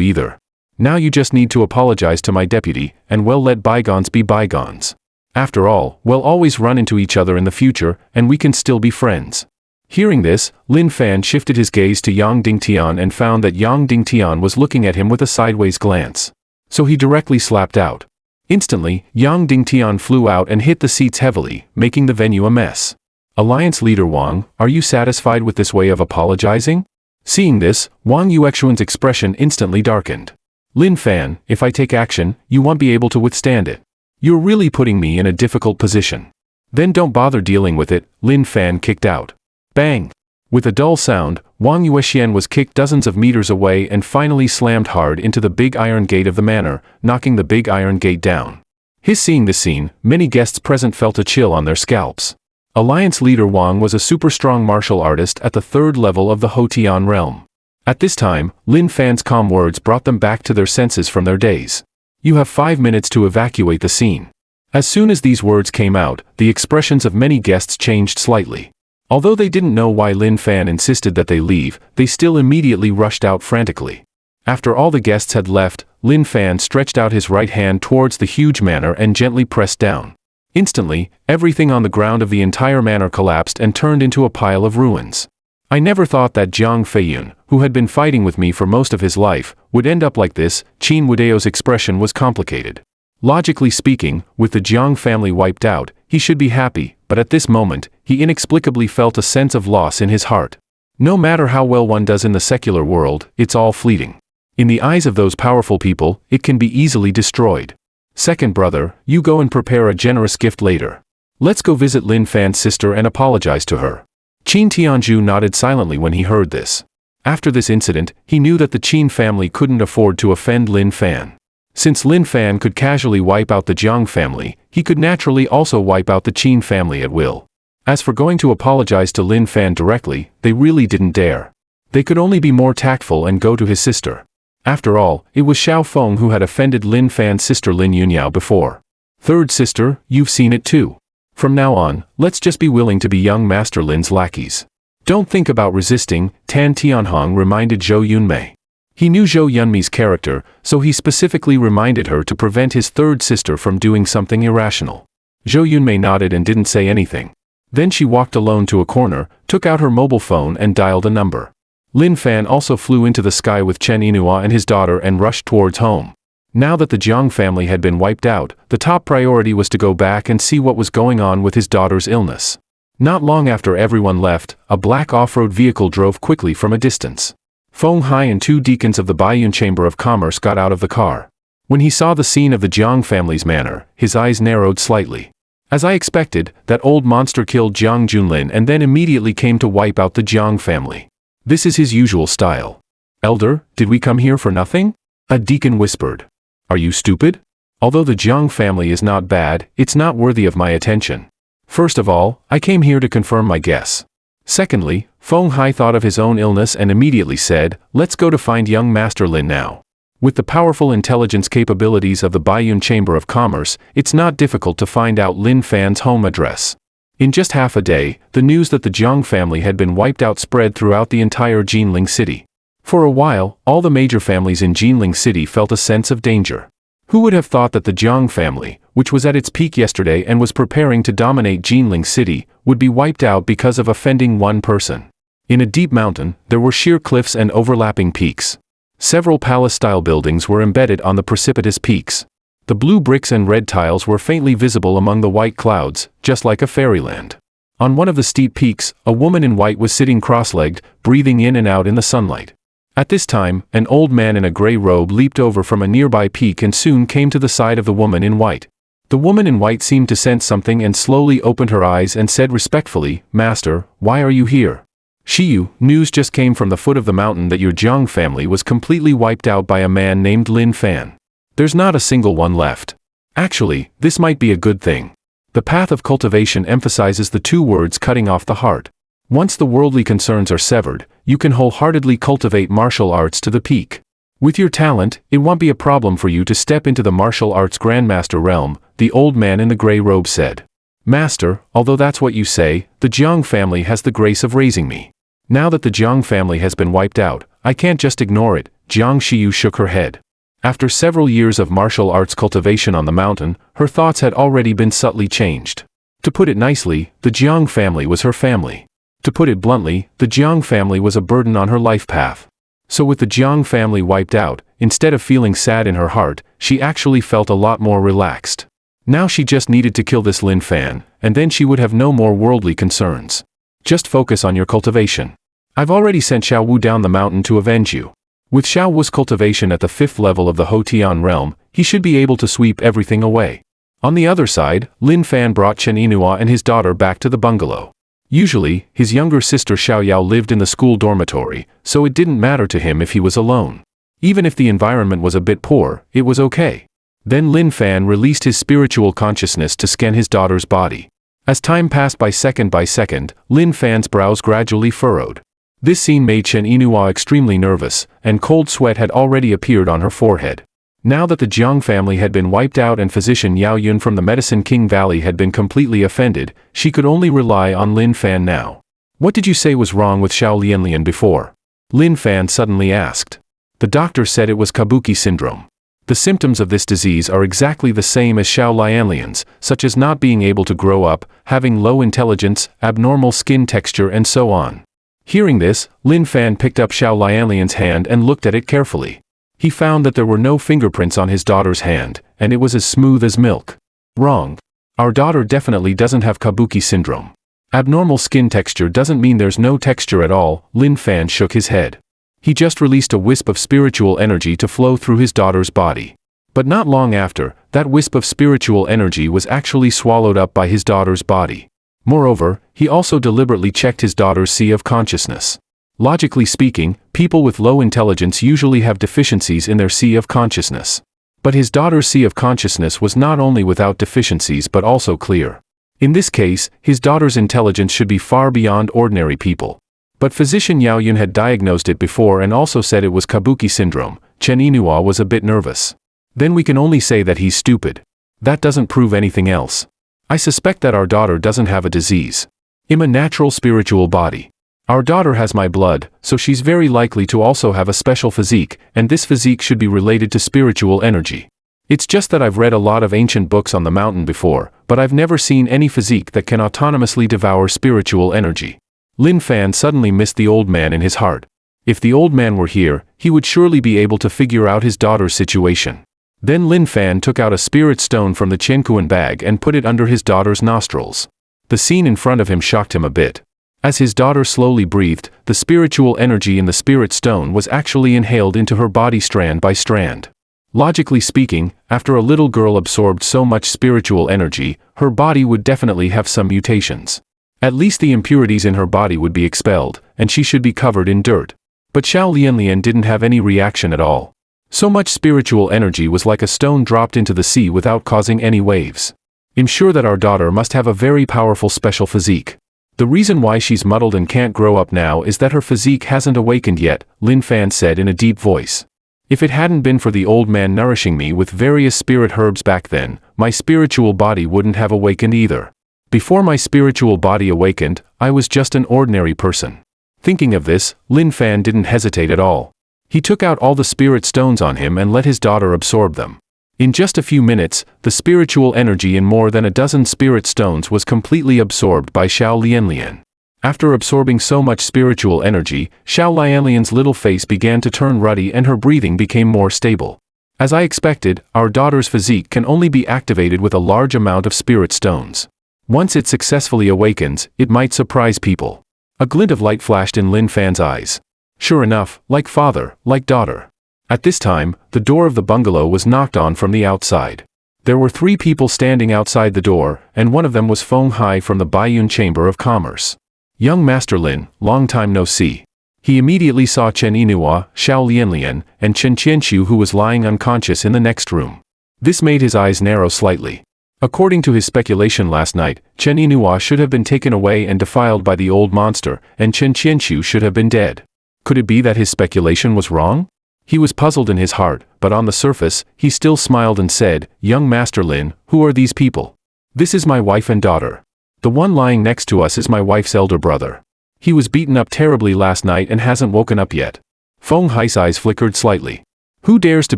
either. Now you just need to apologize to my deputy, and well, let bygones be bygones. After all, we'll always run into each other in the future, and we can still be friends. Hearing this, Lin Fan shifted his gaze to Yang Dingtian and found that Yang Dingtian was looking at him with a sideways glance. So he directly slapped out. Instantly, Yang Dingtian flew out and hit the seats heavily, making the venue a mess. Alliance Leader Wang, are you satisfied with this way of apologizing? Seeing this, Wang Yuexian's expression instantly darkened. Lin Fan, if I take action, you won't be able to withstand it. You're really putting me in a difficult position. Then don't bother dealing with it, Lin Fan kicked out. Bang! With a dull sound, Wang Yuexian was kicked dozens of meters away and finally slammed hard into the big iron gate of the manor, knocking the big iron gate down. Seeing this scene, many guests present felt a chill on their scalps. Alliance Leader Wang was a super strong martial artist at the 3rd level of the Hotian realm. At this time, Lin Fan's calm words brought them back to their senses from their daze. You have 5 minutes to evacuate the scene. As soon as these words came out, the expressions of many guests changed slightly. Although they didn't know why Lin Fan insisted that they leave, they still immediately rushed out frantically. After all the guests had left, Lin Fan stretched out his right hand towards the huge manor and gently pressed down. Instantly, everything on the ground of the entire manor collapsed and turned into a pile of ruins. I never thought that Jiang Feiyun, who had been fighting with me for most of his life, would end up like this. Qin Wudeo's expression was complicated. Logically speaking, with the Jiang family wiped out, he should be happy, but at this moment, he inexplicably felt a sense of loss in his heart. No matter how well one does in the secular world, it's all fleeting. In the eyes of those powerful people, it can be easily destroyed. Second brother, you go and prepare a generous gift later. Let's go visit Lin Fan's sister and apologize to her. Qin Tianzhu nodded silently when he heard this. After this incident, he knew that the Qin family couldn't afford to offend Lin Fan. Since Lin Fan could casually wipe out the Jiang family, he could naturally also wipe out the Qin family at will. As for going to apologize to Lin Fan directly, they really didn't dare. They could only be more tactful and go to his sister. After all, it was Xiao Feng who had offended Lin Fan's sister Lin Yunyao before. Third sister, you've seen it too. From now on, let's just be willing to be young Master Lin's lackeys. Don't think about resisting, Tan Tianhong reminded Zhou Yunmei. He knew Zhou Yunmei's character, so he specifically reminded her to prevent his third sister from doing something irrational. Zhou Yunmei nodded and didn't say anything. Then she walked alone to a corner, took out her mobile phone and dialed a number. Lin Fan also flew into the sky with Chen Yinhua and his daughter and rushed towards home. Now that the Jiang family had been wiped out, the top priority was to go back and see what was going on with his daughter's illness. Not long after everyone left, a black off-road vehicle drove quickly from a distance. Feng Hai and 2 deacons of the Baiyun Chamber of Commerce got out of the car. When he saw the scene of the Jiang family's manor, his eyes narrowed slightly. As I expected, that old monster killed Jiang Junlin and then immediately came to wipe out the Jiang family. This is his usual style. Elder, did we come here for nothing? A deacon whispered. Are you stupid? Although the Jiang family is not bad, it's not worthy of my attention. First of all, I came here to confirm my guess. Secondly, Feng Hai thought of his own illness and immediately said, let's go to find young Master Lin now. With the powerful intelligence capabilities of the Baiyun Chamber of Commerce, it's not difficult to find out Lin Fan's home address. In just half a day, the news that the Jiang family had been wiped out spread throughout the entire Jinling city. For a while, all the major families in Jinling City felt a sense of danger. Who would have thought that the Jiang family, which was at its peak yesterday and was preparing to dominate Jinling City, would be wiped out because of offending one person? In a deep mountain, there were sheer cliffs and overlapping peaks. Several palace-style buildings were embedded on the precipitous peaks. The blue bricks and red tiles were faintly visible among the white clouds, just like a fairyland. On one of the steep peaks, a woman in white was sitting cross-legged, breathing in and out in the sunlight. At this time, an old man in a gray robe leaped over from a nearby peak and soon came to the side of the woman in white. The woman in white seemed to sense something and slowly opened her eyes and said respectfully, "Master, why are you here?" "Shiyu, news just came from the foot of the mountain that your Jiang family was completely wiped out by a man named Lin Fan. There's not a single one left. Actually, this might be a good thing. The path of cultivation emphasizes the two words cutting off the heart. Once the worldly concerns are severed, you can wholeheartedly cultivate martial arts to the peak. With your talent, it won't be a problem for you to step into the martial arts Grandmaster realm," the old man in the gray robe said. "Master, although that's what you say, the Jiang family has the grace of raising me. Now that the Jiang family has been wiped out, I can't just ignore it." Jiang Shiyu shook her head. After several years of martial arts cultivation on the mountain, her thoughts had already been subtly changed. To put it nicely, the Jiang family was her family. To put it bluntly, the Jiang family was a burden on her life path. So with the Jiang family wiped out, instead of feeling sad in her heart, she actually felt a lot more relaxed. Now she just needed to kill this Lin Fan, and then she would have no more worldly concerns. Just focus on your cultivation. I've already sent Xiao Wu down the mountain to avenge you. With Xiao Wu's cultivation at the 5th level of the Hotian realm, he should be able to sweep everything away. On the other side, Lin Fan brought Chen Yinhua and his daughter back to the bungalow. Usually, his younger sister Xiao Yao lived in the school dormitory, so it didn't matter to him if he was alone. Even if the environment was a bit poor, it was okay. Then Lin Fan released his spiritual consciousness to scan his daughter's body. As time passed by second, Lin Fan's brows gradually furrowed. This scene made Chen Yinhua extremely nervous, and cold sweat had already appeared on her forehead. Now that the Jiang family had been wiped out and physician Yao Yun from the Medicine King Valley had been completely offended, she could only rely on Lin Fan now. "What did you say was wrong with Xiao Lianlian before?" Lin Fan suddenly asked. "The doctor said it was Kabuki syndrome. The symptoms of this disease are exactly the same as Xiao Lianlian's, such as not being able to grow up, having low intelligence, abnormal skin texture and so on." Hearing this, Lin Fan picked up Xiao Lianlian's hand and looked at it carefully. He found that there were no fingerprints on his daughter's hand, and it was as smooth as milk. "Wrong. Our daughter definitely doesn't have Kabuki syndrome. Abnormal skin texture doesn't mean there's no texture at all." Lin Fan shook his head. He just released a wisp of spiritual energy to flow through his daughter's body. But not long after, that wisp of spiritual energy was actually swallowed up by his daughter's body. Moreover, he also deliberately checked his daughter's sea of consciousness. Logically speaking, people with low intelligence usually have deficiencies in their sea of consciousness. But his daughter's sea of consciousness was not only without deficiencies but also clear. In this case, his daughter's intelligence should be far beyond ordinary people. But physician Yao Yun had diagnosed it before and also said it was Kabuki syndrome. Chen Yinhua was a bit nervous. "Then we can only say that he's stupid. That doesn't prove anything else. I suspect that our daughter doesn't have a disease. I'm a natural spiritual body. Our daughter has my blood, so she's very likely to also have a special physique, and this physique should be related to spiritual energy. It's just that I've read a lot of ancient books on the mountain before, but I've never seen any physique that can autonomously devour spiritual energy." Lin Fan suddenly missed the old man in his heart. If the old man were here, he would surely be able to figure out his daughter's situation. Then Lin Fan took out a spirit stone from the Qiankuan bag and put it under his daughter's nostrils. The scene in front of him shocked him a bit. As his daughter slowly breathed, the spiritual energy in the spirit stone was actually inhaled into her body strand by strand. Logically speaking, after a little girl absorbed so much spiritual energy, her body would definitely have some mutations. At least the impurities in her body would be expelled, and she should be covered in dirt. But Xiao Lianlian didn't have any reaction at all. So much spiritual energy was like a stone dropped into the sea without causing any waves. I'm sure that our daughter must have a very powerful special physique. The reason why she's muddled and can't grow up now is that her physique hasn't awakened yet, Lin Fan said in a deep voice. If it hadn't been for the old man nourishing me with various spirit herbs back then, my spiritual body wouldn't have awakened either. Before my spiritual body awakened, I was just an ordinary person. Thinking of this, Lin Fan didn't hesitate at all. He took out all the spirit stones on him and let his daughter absorb them. In just a few minutes, the spiritual energy in more than a dozen spirit stones was completely absorbed by Xiao Lianlian. After absorbing so much spiritual energy, Xiao Lianlian's little face began to turn ruddy and her breathing became more stable. As I expected, our daughter's physique can only be activated with a large amount of spirit stones. Once it successfully awakens, it might surprise people. A glint of light flashed in Lin Fan's eyes. Sure enough, like father, like daughter. At this time, the door of the bungalow was knocked on from the outside. There were 3 people standing outside the door, and one of them was Feng Hai from the Baiyun Chamber of Commerce. Young Master Lin, long time no see. He immediately saw Chen Yinhua, Xiao Lianlian, and Chen Qianxiu, who was lying unconscious in the next room. This made his eyes narrow slightly. According to his speculation last night, Chen Yinhua should have been taken away and defiled by the old monster, and Chen Qianxiu should have been dead. Could it be that his speculation was wrong? He was puzzled in his heart, but on the surface, he still smiled and said, "Young Master Lin, who are these people?" "This is my wife and daughter. The one lying next to us is my wife's elder brother. He was beaten up terribly last night and hasn't woken up yet." Feng Hai's eyes flickered slightly. "Who dares to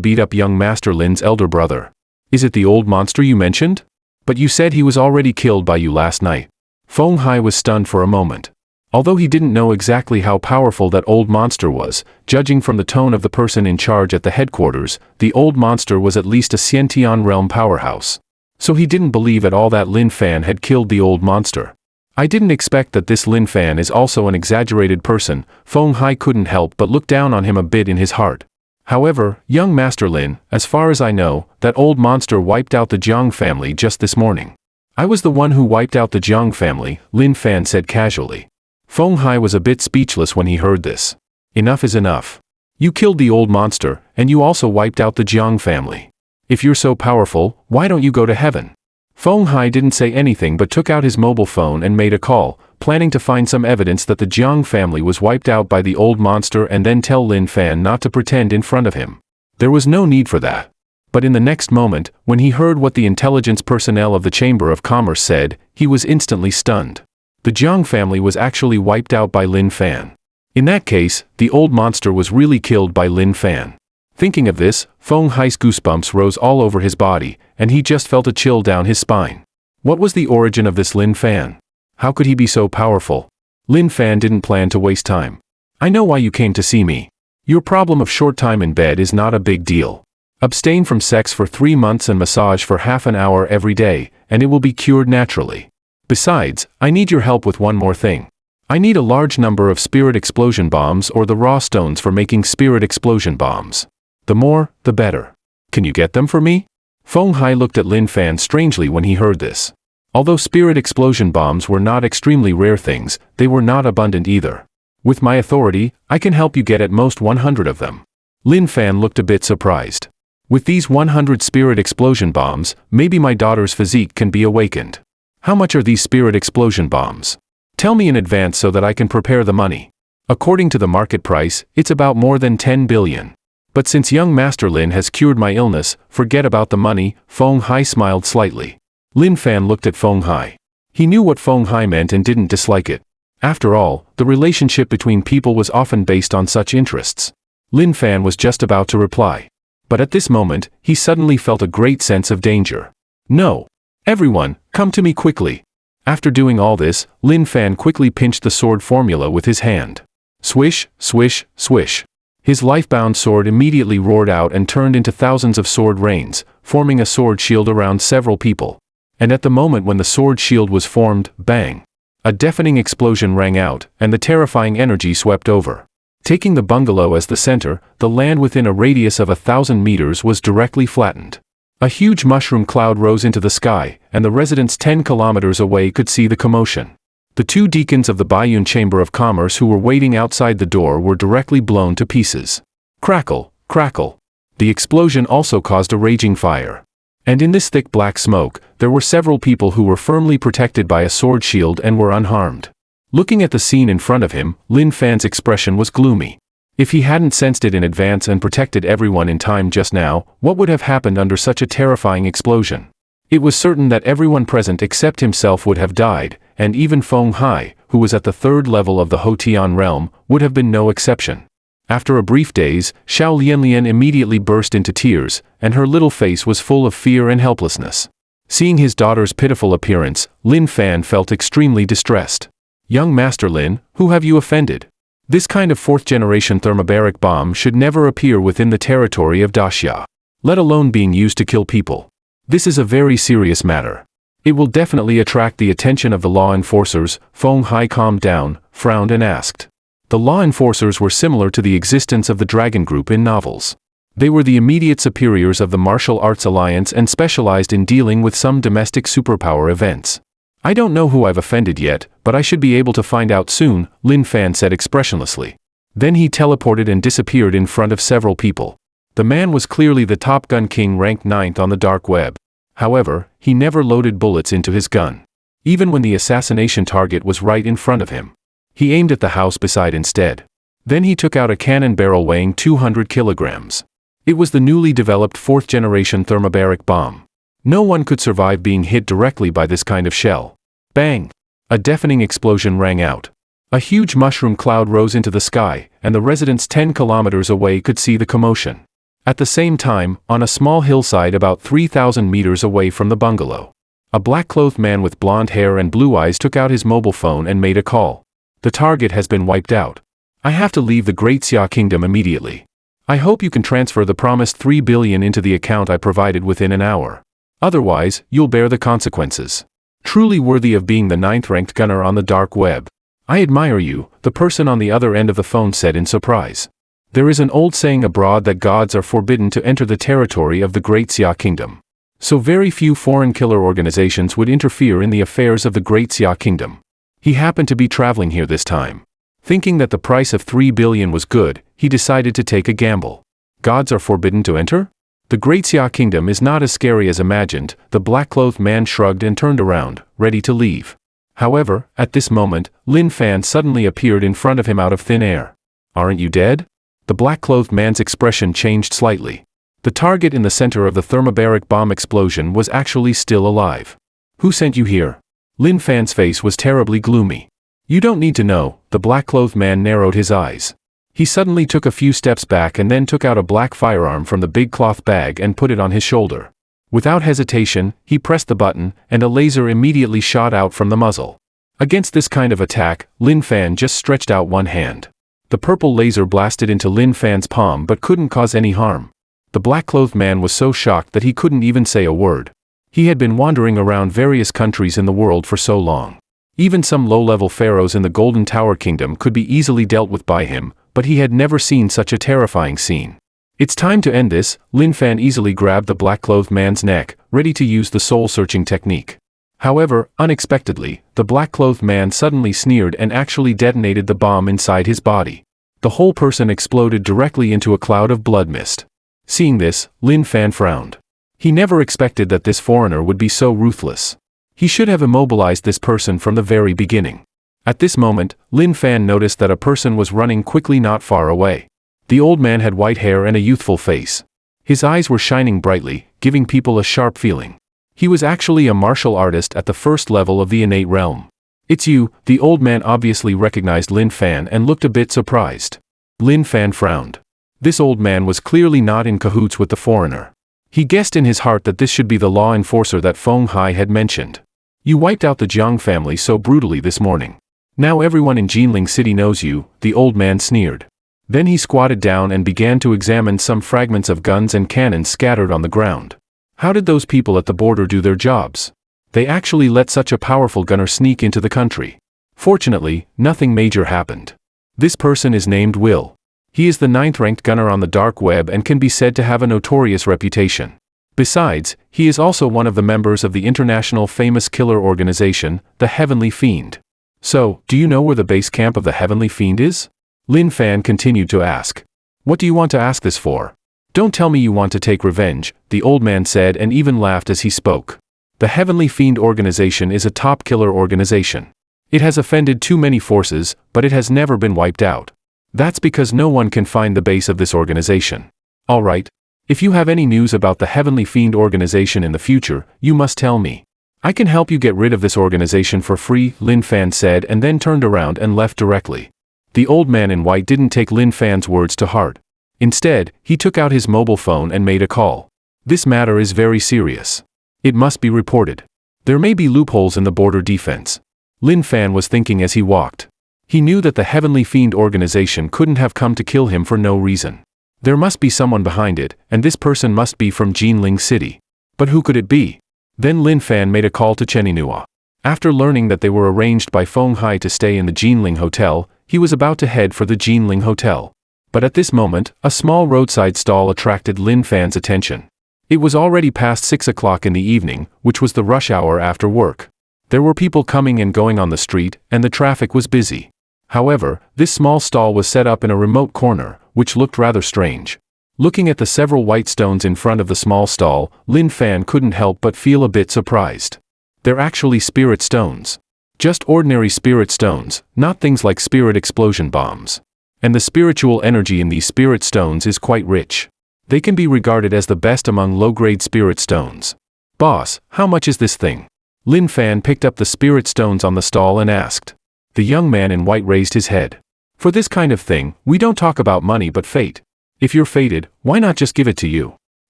beat up young Master Lin's elder brother? Is it the old monster you mentioned? But you said he was already killed by you last night." Feng Hai was stunned for a moment. Although he didn't know exactly how powerful that old monster was, judging from the tone of the person in charge at the headquarters, the old monster was at least a Xiantian realm powerhouse. So he didn't believe at all that Lin Fan had killed the old monster. "I didn't expect that this Lin Fan is also an exaggerated person." Feng Hai couldn't help but look down on him a bit in his heart. "However, young Master Lin, as far as I know, that old monster wiped out the Jiang family just this morning." "I was the one who wiped out the Jiang family," Lin Fan said casually. Feng Hai was a bit speechless when he heard this. "Enough is enough. You killed the old monster, and you also wiped out the Jiang family. If you're so powerful, why don't you go to heaven?" Feng Hai didn't say anything but took out his mobile phone and made a call, planning to find some evidence that the Jiang family was wiped out by the old monster and then tell Lin Fan not to pretend in front of him. There was no need for that. But in the next moment, when he heard what the intelligence personnel of the Chamber of Commerce said, he was instantly stunned. The Jiang family was actually wiped out by Lin Fan. In that case, the old monster was really killed by Lin Fan. Thinking of this, Feng Hai's goosebumps rose all over his body, and he just felt a chill down his spine. What was the origin of this Lin Fan? How could he be so powerful? Lin Fan didn't plan to waste time. "I know why you came to see me. Your problem of short time in bed is not a big deal. Abstain from sex for 3 months and massage for half an hour every day, and it will be cured naturally. Besides, I need your help with one more thing. I need a large number of spirit explosion bombs or the raw stones for making spirit explosion bombs. The more, the better. Can you get them for me?" Feng Hai looked at Lin Fan strangely when he heard this. Although spirit explosion bombs were not extremely rare things, they were not abundant either. "With my authority, I can help you get at most 100 of them." Lin Fan looked a bit surprised. "With these 100 spirit explosion bombs, maybe my daughter's physique can be awakened. How much are these spirit explosion bombs? Tell me in advance so that I can prepare the money." "According to the market price, it's about more than 10 billion. But since young Master Lin has cured my illness, forget about the money." Feng Hai smiled slightly. Lin Fan looked at Feng Hai. He knew what Feng Hai meant and didn't dislike it. After all, the relationship between people was often based on such interests. Lin Fan was just about to reply. But at this moment, he suddenly felt a great sense of danger. "No! Everyone, come to me quickly!" After doing all this, Lin Fan quickly pinched the sword formula with his hand. Swish, swish, swish. His life-bound sword immediately roared out and turned into thousands of sword rains, forming a sword shield around several people. And at the moment when the sword shield was formed, bang! A deafening explosion rang out, and the terrifying energy swept over. Taking the bungalow as the center, the land within a radius of 1,000 meters was directly flattened. A huge mushroom cloud rose into the sky, and the residents 10 kilometers away could see the commotion. The 2 deacons of the Baiyun Chamber of Commerce who were waiting outside the door were directly blown to pieces. Crackle, crackle. The explosion also caused a raging fire. And in this thick black smoke, there were several people who were firmly protected by a sword shield and were unharmed. Looking at the scene in front of him, Lin Fan's expression was gloomy. If he hadn't sensed it in advance and protected everyone in time just now, what would have happened under such a terrifying explosion? It was certain that everyone present except himself would have died, and even Feng Hai, who was at the 3rd level of the Hotian realm, would have been no exception. After a brief daze, Xiao Lianlian immediately burst into tears, and her little face was full of fear and helplessness. Seeing his daughter's pitiful appearance, Lin Fan felt extremely distressed. "Young Master Lin, who have you offended? This kind of 4th-generation thermobaric bomb should never appear within the territory of Daxia." let alone being used to kill people. This is a very serious matter. It will definitely attract the attention of the law enforcers. Feng Hai calmed down, frowned and asked. The law enforcers were similar to the existence of the Dragon Group in novels. They were the immediate superiors of the Martial Arts Alliance and specialized in dealing with some domestic superpower events. I don't know who I've offended yet, but I should be able to find out soon, Lin Fan said expressionlessly. Then he teleported and disappeared in front of several people. The man was clearly the Top Gun King, ranked 9th on the dark web. However, he never loaded bullets into his gun. Even when the assassination target was right in front of him, he aimed at the house beside instead. Then he took out a cannon barrel weighing 200 kilograms. It was the newly developed 4th-generation thermobaric bomb. No one could survive being hit directly by this kind of shell. Bang! A deafening explosion rang out. A huge mushroom cloud rose into the sky, and the residents 10 kilometers away could see the commotion. At the same time, on a small hillside about 3,000 meters away from the bungalow, a black-clothed man with blonde hair and blue eyes took out his mobile phone and made a call. The target has been wiped out. I have to leave the Great Xia Kingdom immediately. I hope you can transfer the promised 3 billion into the account I provided within an hour. Otherwise, you'll bear the consequences. Truly worthy of being the 9th-ranked gunner on the dark web. I admire you, the person on the other end of the phone said in surprise. There is an old saying abroad that gods are forbidden to enter the territory of the Great Xia Kingdom. So very few foreign killer organizations would interfere in the affairs of the Great Xia Kingdom. He happened to be traveling here this time. Thinking that the price of 3 billion was good, he decided to take a gamble. Gods are forbidden to enter? The Great Xia Kingdom is not as scary as imagined. The black-clothed man shrugged and turned around, ready to leave. However, at this moment, Lin Fan suddenly appeared in front of him out of thin air. Aren't you dead? The black-clothed man's expression changed slightly. The target in the center of the thermobaric bomb explosion was actually still alive. Who sent you here? Lin Fan's face was terribly gloomy. You don't need to know, the black-clothed man narrowed his eyes. He suddenly took a few steps back and then took out a black firearm from the big cloth bag and put it on his shoulder. Without hesitation, he pressed the button, and a laser immediately shot out from the muzzle. Against this kind of attack, Lin Fan just stretched out one hand. The purple laser blasted into Lin Fan's palm but couldn't cause any harm. The black-clothed man was so shocked that he couldn't even say a word. He had been wandering around various countries in the world for so long. Even some low-level pharaohs in the Golden Tower Kingdom could be easily dealt with by him, but he had never seen such a terrifying scene. It's time to end this. Lin Fan easily grabbed the black-clothed man's neck, ready to use the soul-searching technique. However, unexpectedly, the black-clothed man suddenly sneered and actually detonated the bomb inside his body. The whole person exploded directly into a cloud of blood mist. Seeing this, Lin Fan frowned. He never expected that this foreigner would be so ruthless. He should have immobilized this person from the very beginning. At this moment, Lin Fan noticed that a person was running quickly not far away. The old man had white hair and a youthful face. His eyes were shining brightly, giving people a sharp feeling. He was actually a martial artist at the first level of the innate realm. It's you. The old man obviously recognized Lin Fan and looked a bit surprised. Lin Fan frowned. This old man was clearly not in cahoots with the foreigner. He guessed in his heart that this should be the law enforcer that Feng Hai had mentioned. You wiped out the Jiang family so brutally this morning. Now everyone in Jinling City knows you, the old man sneered. Then he squatted down and began to examine some fragments of guns and cannons scattered on the ground. How did those people at the border do their jobs? They actually let such a powerful gunner sneak into the country. Fortunately, nothing major happened. This person is named Will. He is the 9th-ranked gunner on the dark web and can be said to have a notorious reputation. Besides, he is also one of the members of the international famous killer organization, the Heavenly Fiend. So, do you know where the base camp of the Heavenly Fiend is? Lin Fan continued to ask. What do you want to ask this for? Don't tell me you want to take revenge, the old man said and even laughed as he spoke. The Heavenly Fiend organization is a top killer organization. It has offended too many forces, but it has never been wiped out. That's because no one can find the base of this organization. Alright. If you have any news about the Heavenly Fiend organization in the future, you must tell me. I can help you get rid of this organization for free, Lin Fan said and then turned around and left directly. The old man in white didn't take Lin Fan's words to heart. Instead, he took out his mobile phone and made a call. This matter is very serious. It must be reported. There may be loopholes in the border defense. Lin Fan was thinking as he walked. He knew that the Heavenly Fiend organization couldn't have come to kill him for no reason. There must be someone behind it, and this person must be from Jinling City. But who could it be? Then Lin Fan made a call to Chen Yinhua. After learning that they were arranged by Feng Hai to stay in the Jinling Hotel, he was about to head for the Jinling Hotel. But at this moment, a small roadside stall attracted Lin Fan's attention. It was already past 6 o'clock in the evening, which was the rush hour after work. There were people coming and going on the street, and the traffic was busy. However, this small stall was set up in a remote corner, which looked rather strange. Looking at the several white stones in front of the small stall, Lin Fan couldn't help but feel a bit surprised. They're actually spirit stones. Just ordinary spirit stones, not things like spirit explosion bombs. And the spiritual energy in these spirit stones is quite rich. They can be regarded as the best among low-grade spirit stones. Boss, how much is this thing? Lin Fan picked up the spirit stones on the stall and asked. The young man in white raised his head. For this kind of thing, we don't talk about money but fate. If you're fated, why not just give it to you?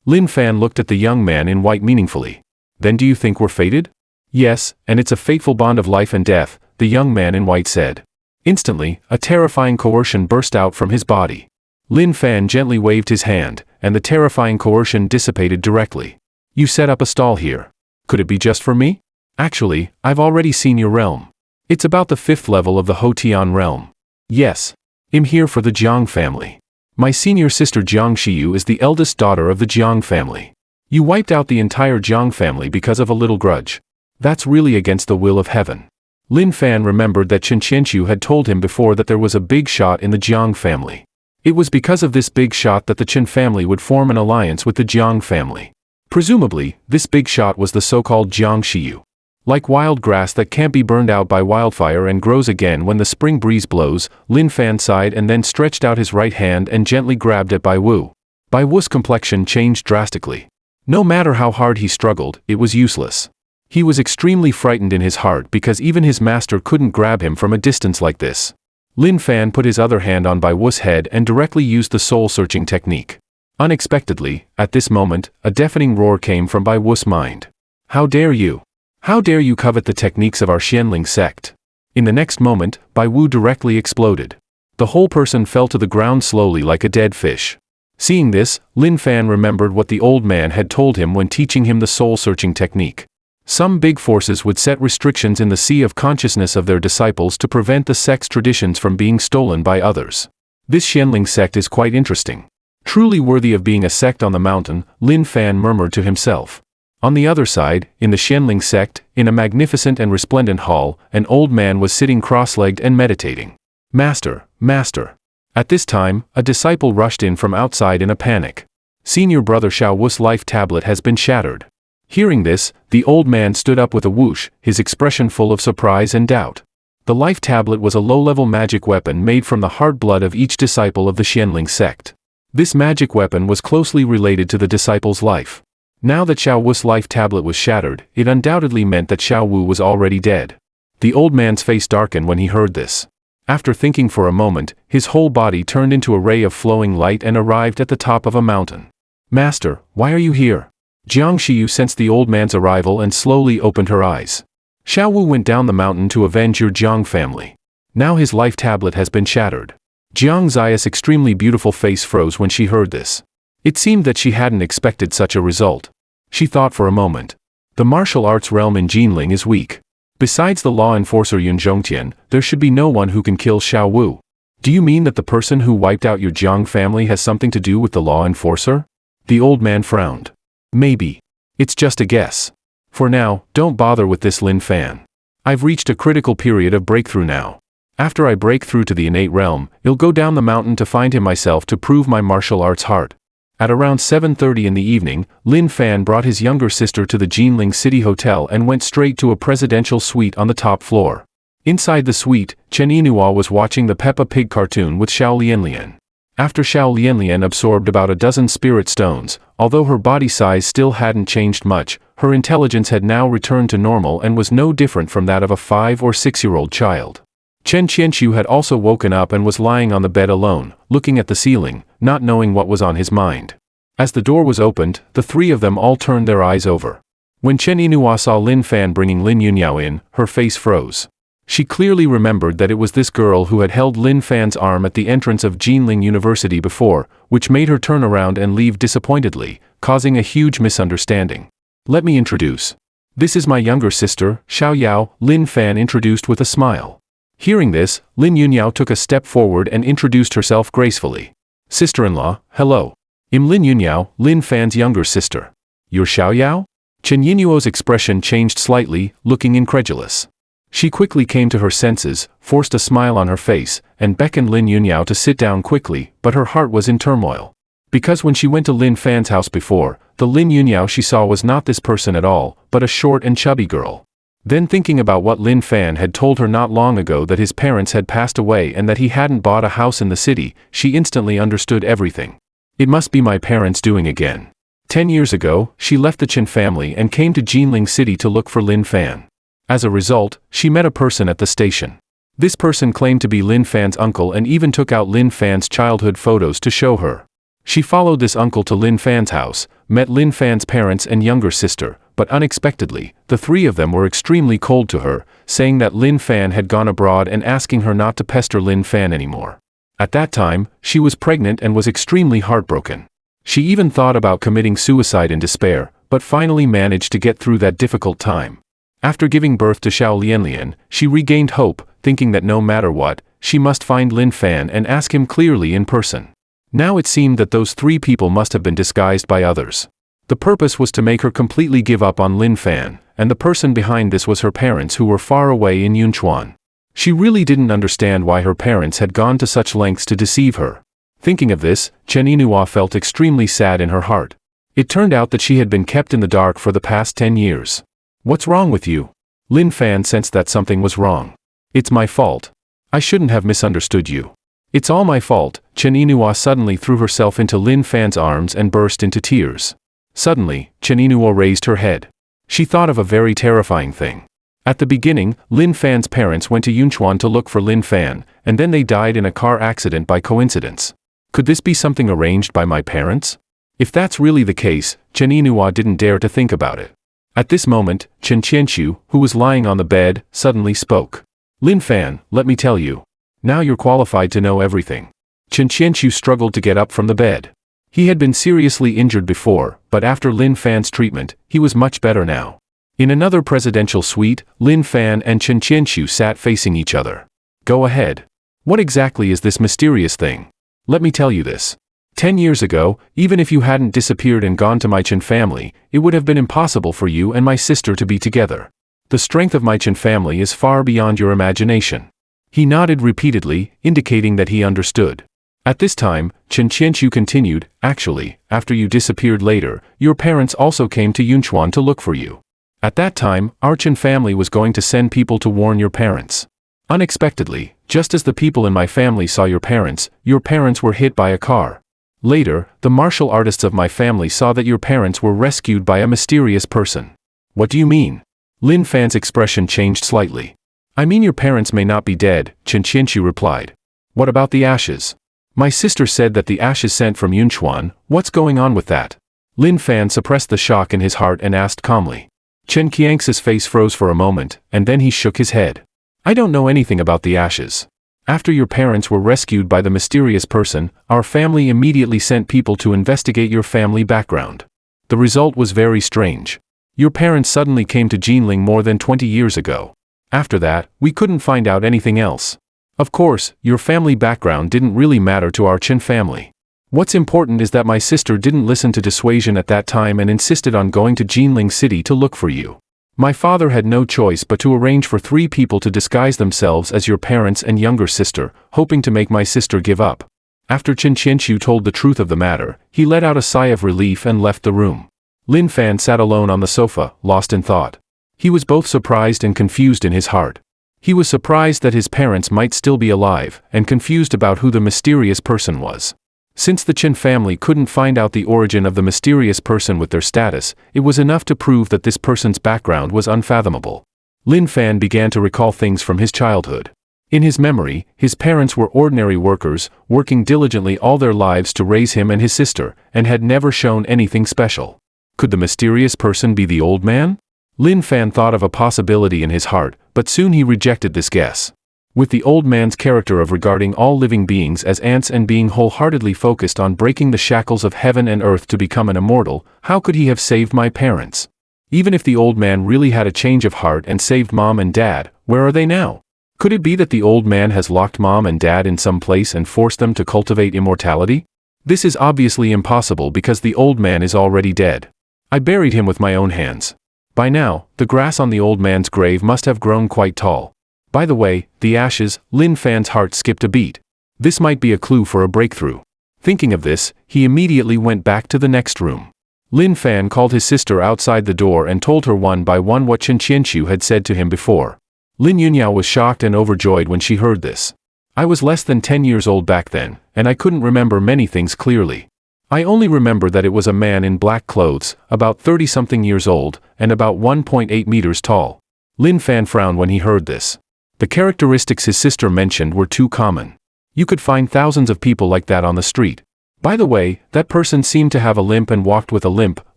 Lin Fan looked at the young man in white meaningfully. Then do you think we're fated? Yes, and it's a fateful bond of life and death, the young man in white said. Instantly, a terrifying coercion burst out from his body. Lin Fan gently waved his hand, and the terrifying coercion dissipated directly. You set up a stall here. Could it be just for me? Actually, I've already seen your realm. It's about the 5th level of the Hotian realm. Yes. I'm here for the Jiang family. My senior sister Jiang Xiyu is the eldest daughter of the Jiang family. You wiped out the entire Jiang family because of a little grudge. That's really against the will of heaven. Lin Fan remembered that Chen Qianqiu had told him before that there was a big shot in the Jiang family. It was because of this big shot that the Chen family would form an alliance with the Jiang family. Presumably, this big shot was the so-called Jiang Xiyu. Like wild grass that can't be burned out by wildfire and grows again when the spring breeze blows, Lin Fan sighed and then stretched out his right hand and gently grabbed at Bai Wu. Bai Wu's complexion changed drastically. No matter how hard he struggled, it was useless. He was extremely frightened in his heart because even his master couldn't grab him from a distance like this. Lin Fan put his other hand on Bai Wu's head and directly used the soul-searching technique. Unexpectedly, at this moment, a deafening roar came from Bai Wu's mind. How dare you? How dare you covet the techniques of our Xianling sect? In the next moment, Bai Wu directly exploded. The whole person fell to the ground slowly like a dead fish. Seeing this, Lin Fan remembered what the old man had told him when teaching him the soul-searching technique. Some big forces would set restrictions in the sea of consciousness of their disciples to prevent the sect's traditions from being stolen by others. This Xianling sect is quite interesting. Truly worthy of being a sect on the mountain, Lin Fan murmured to himself. On the other side, in the Xianling sect, in a magnificent and resplendent hall, an old man was sitting cross-legged and meditating. Master, Master. At this time, a disciple rushed in from outside in a panic. Senior brother Xiao Wu's life tablet has been shattered. Hearing this, the old man stood up with a whoosh, his expression full of surprise and doubt. The life tablet was a low-level magic weapon made from the heart blood of each disciple of the Xianling sect. This magic weapon was closely related to the disciple's life. Now that Xiao Wu's life tablet was shattered, it undoubtedly meant that Xiao Wu was already dead. The old man's face darkened when he heard this. After thinking for a moment, his whole body turned into a ray of flowing light and arrived at the top of a mountain. Master, why are you here? Jiang Xiyu sensed the old man's arrival and slowly opened her eyes. Xiao Wu went down the mountain to avenge your Jiang family. Now his life tablet has been shattered. Jiang Ziya's extremely beautiful face froze when she heard this. It seemed that she hadn't expected such a result. She thought for a moment. The martial arts realm in Jinling is weak. Besides the law enforcer Yun Zhongtian, there should be no one who can kill Xiao Wu. Do you mean that the person who wiped out your Jiang family has something to do with the law enforcer? The old man frowned. Maybe. It's just a guess. For now, don't bother with this Lin Fan. I've reached a critical period of breakthrough now. After I break through to the innate realm, I'll go down the mountain to find him myself to prove my martial arts heart. At around 7:30 in the evening, Lin Fan brought his younger sister to the Jinling City Hotel and went straight to a presidential suite on the top floor. Inside the suite, Chen Yinhua was watching the Peppa Pig cartoon with Xiao Lianlian. After Xiao Lianlian absorbed about a dozen spirit stones, although her body size still hadn't changed much, her intelligence had now returned to normal and was no different from that of a 5 or 6-year-old child. Chen Qianqiu had also woken up and was lying on the bed alone, looking at the ceiling, not knowing what was on his mind. As the door was opened, the three of them all turned their eyes over. When Chen Yinhua saw Lin Fan bringing Lin Yunyao in, her face froze. She clearly remembered that it was this girl who had held Lin Fan's arm at the entrance of Jinling University before, which made her turn around and leave disappointedly, causing a huge misunderstanding. Let me introduce. This is my younger sister, Xiao Yao, Lin Fan introduced with a smile. Hearing this, Lin Yunyao took a step forward and introduced herself gracefully. Sister-in-law, hello. I'm Lin Yunyao, Lin Fan's younger sister. You're Xiao Yao? Chen Yinyuo's expression changed slightly, looking incredulous. She quickly came to her senses, forced a smile on her face, and beckoned Lin Yunyao to sit down quickly, but her heart was in turmoil. Because when she went to Lin Fan's house before, the Lin Yunyao she saw was not this person at all, but a short and chubby girl. Then thinking about what Lin Fan had told her not long ago that his parents had passed away and that he hadn't bought a house in the city, she instantly understood everything. It must be my parents doing again. 10 years ago, she left the Chen family and came to Jinling City to look for Lin Fan. As a result, she met a person at the station. This person claimed to be Lin Fan's uncle and even took out Lin Fan's childhood photos to show her. She followed this uncle to Lin Fan's house, met Lin Fan's parents and younger sister, but unexpectedly, the three of them were extremely cold to her, saying that Lin Fan had gone abroad and asking her not to pester Lin Fan anymore. At that time, she was pregnant and was extremely heartbroken. She even thought about committing suicide in despair, but finally managed to get through that difficult time. After giving birth to Xiao Lianlian, she regained hope, thinking that no matter what, she must find Lin Fan and ask him clearly in person. Now it seemed that those three people must have been disguised by others. The purpose was to make her completely give up on Lin Fan, and the person behind this was her parents who were far away in Yunchuan. She really didn't understand why her parents had gone to such lengths to deceive her. Thinking of this, Chen Yinhua felt extremely sad in her heart. It turned out that she had been kept in the dark for the past 10 years. What's wrong with you? Lin Fan sensed that something was wrong. It's my fault. I shouldn't have misunderstood you. It's all my fault. Chen Yinhua suddenly threw herself into Lin Fan's arms and burst into tears. Suddenly, Chen Yinhua raised her head. She thought of a very terrifying thing. At the beginning, Lin Fan's parents went to Yunchuan to look for Lin Fan, and then they died in a car accident by coincidence. Could this be something arranged by my parents? If that's really the case, Chen Yinhua didn't dare to think about it. At this moment, Chen Qianqiu, who was lying on the bed, suddenly spoke. Lin Fan, let me tell you. Now you're qualified to know everything. Chen Qianqiu struggled to get up from the bed. He had been seriously injured before, but after Lin Fan's treatment, he was much better now. In another presidential suite, Lin Fan and Chen Qianqiu sat facing each other. Go ahead. What exactly is this mysterious thing? Let me tell you this. 10 years ago, even if you hadn't disappeared and gone to my Chen family, it would have been impossible for you and my sister to be together. The strength of my Chen family is far beyond your imagination. He nodded repeatedly, indicating that he understood. At this time, Chen Qianqiu continued, actually, after you disappeared later, your parents also came to Yunchuan to look for you. At that time, our Chen family was going to send people to warn your parents. Unexpectedly, just as the people in my family saw your parents were hit by a car. Later, the martial artists of my family saw that your parents were rescued by a mysterious person. What do you mean? Lin Fan's expression changed slightly. I mean your parents may not be dead, Chen Qianqiu replied. What about the ashes? My sister said that the ashes sent from Yunchuan, what's going on with that? Lin Fan suppressed the shock in his heart and asked calmly. Chen Qianxi's face froze for a moment, and then he shook his head. I don't know anything about the ashes. After your parents were rescued by the mysterious person, our family immediately sent people to investigate your family background. The result was very strange. Your parents suddenly came to Jinling more than 20 years ago. After that, we couldn't find out anything else. Of course, your family background didn't really matter to our Chen family. What's important is that my sister didn't listen to dissuasion at that time and insisted on going to Jinling City to look for you. My father had no choice but to arrange for 3 people to disguise themselves as your parents and younger sister, hoping to make my sister give up. After Chen Qianqiu told the truth of the matter, he let out a sigh of relief and left the room. Lin Fan sat alone on the sofa, lost in thought. He was both surprised and confused in his heart. He was surprised that his parents might still be alive, and confused about who the mysterious person was. Since the Chen family couldn't find out the origin of the mysterious person with their status, it was enough to prove that this person's background was unfathomable. Lin Fan began to recall things from his childhood. In his memory, his parents were ordinary workers, working diligently all their lives to raise him and his sister, and had never shown anything special. Could the mysterious person be the old man? Lin Fan thought of a possibility in his heart, But soon he rejected this guess. With the old man's character of regarding all living beings as ants and being wholeheartedly focused on breaking the shackles of heaven and earth to become an immortal, how could he have saved my parents? Even if the old man really had a change of heart and saved mom and dad, where are they now? Could it be that the old man has locked mom and dad in some place and forced them to cultivate immortality? This is obviously impossible because the old man is already dead. I buried him with my own hands. By now, the grass on the old man's grave must have grown quite tall. By the way, the ashes, Lin Fan's heart skipped a beat. This might be a clue for a breakthrough. Thinking of this, he immediately went back to the next room. Lin Fan called his sister outside the door and told her one by one what Chen Qianqiu had said to him before. Lin Yunyao was shocked and overjoyed when she heard this. I was less than 10 years old back then, and I couldn't remember many things clearly. I only remember that it was a man in black clothes, about 30-something years old, and about 1.8 meters tall. Lin Fan frowned when he heard this. The characteristics his sister mentioned were too common. You could find thousands of people like that on the street. By the way, that person seemed to have a limp and walked with a limp,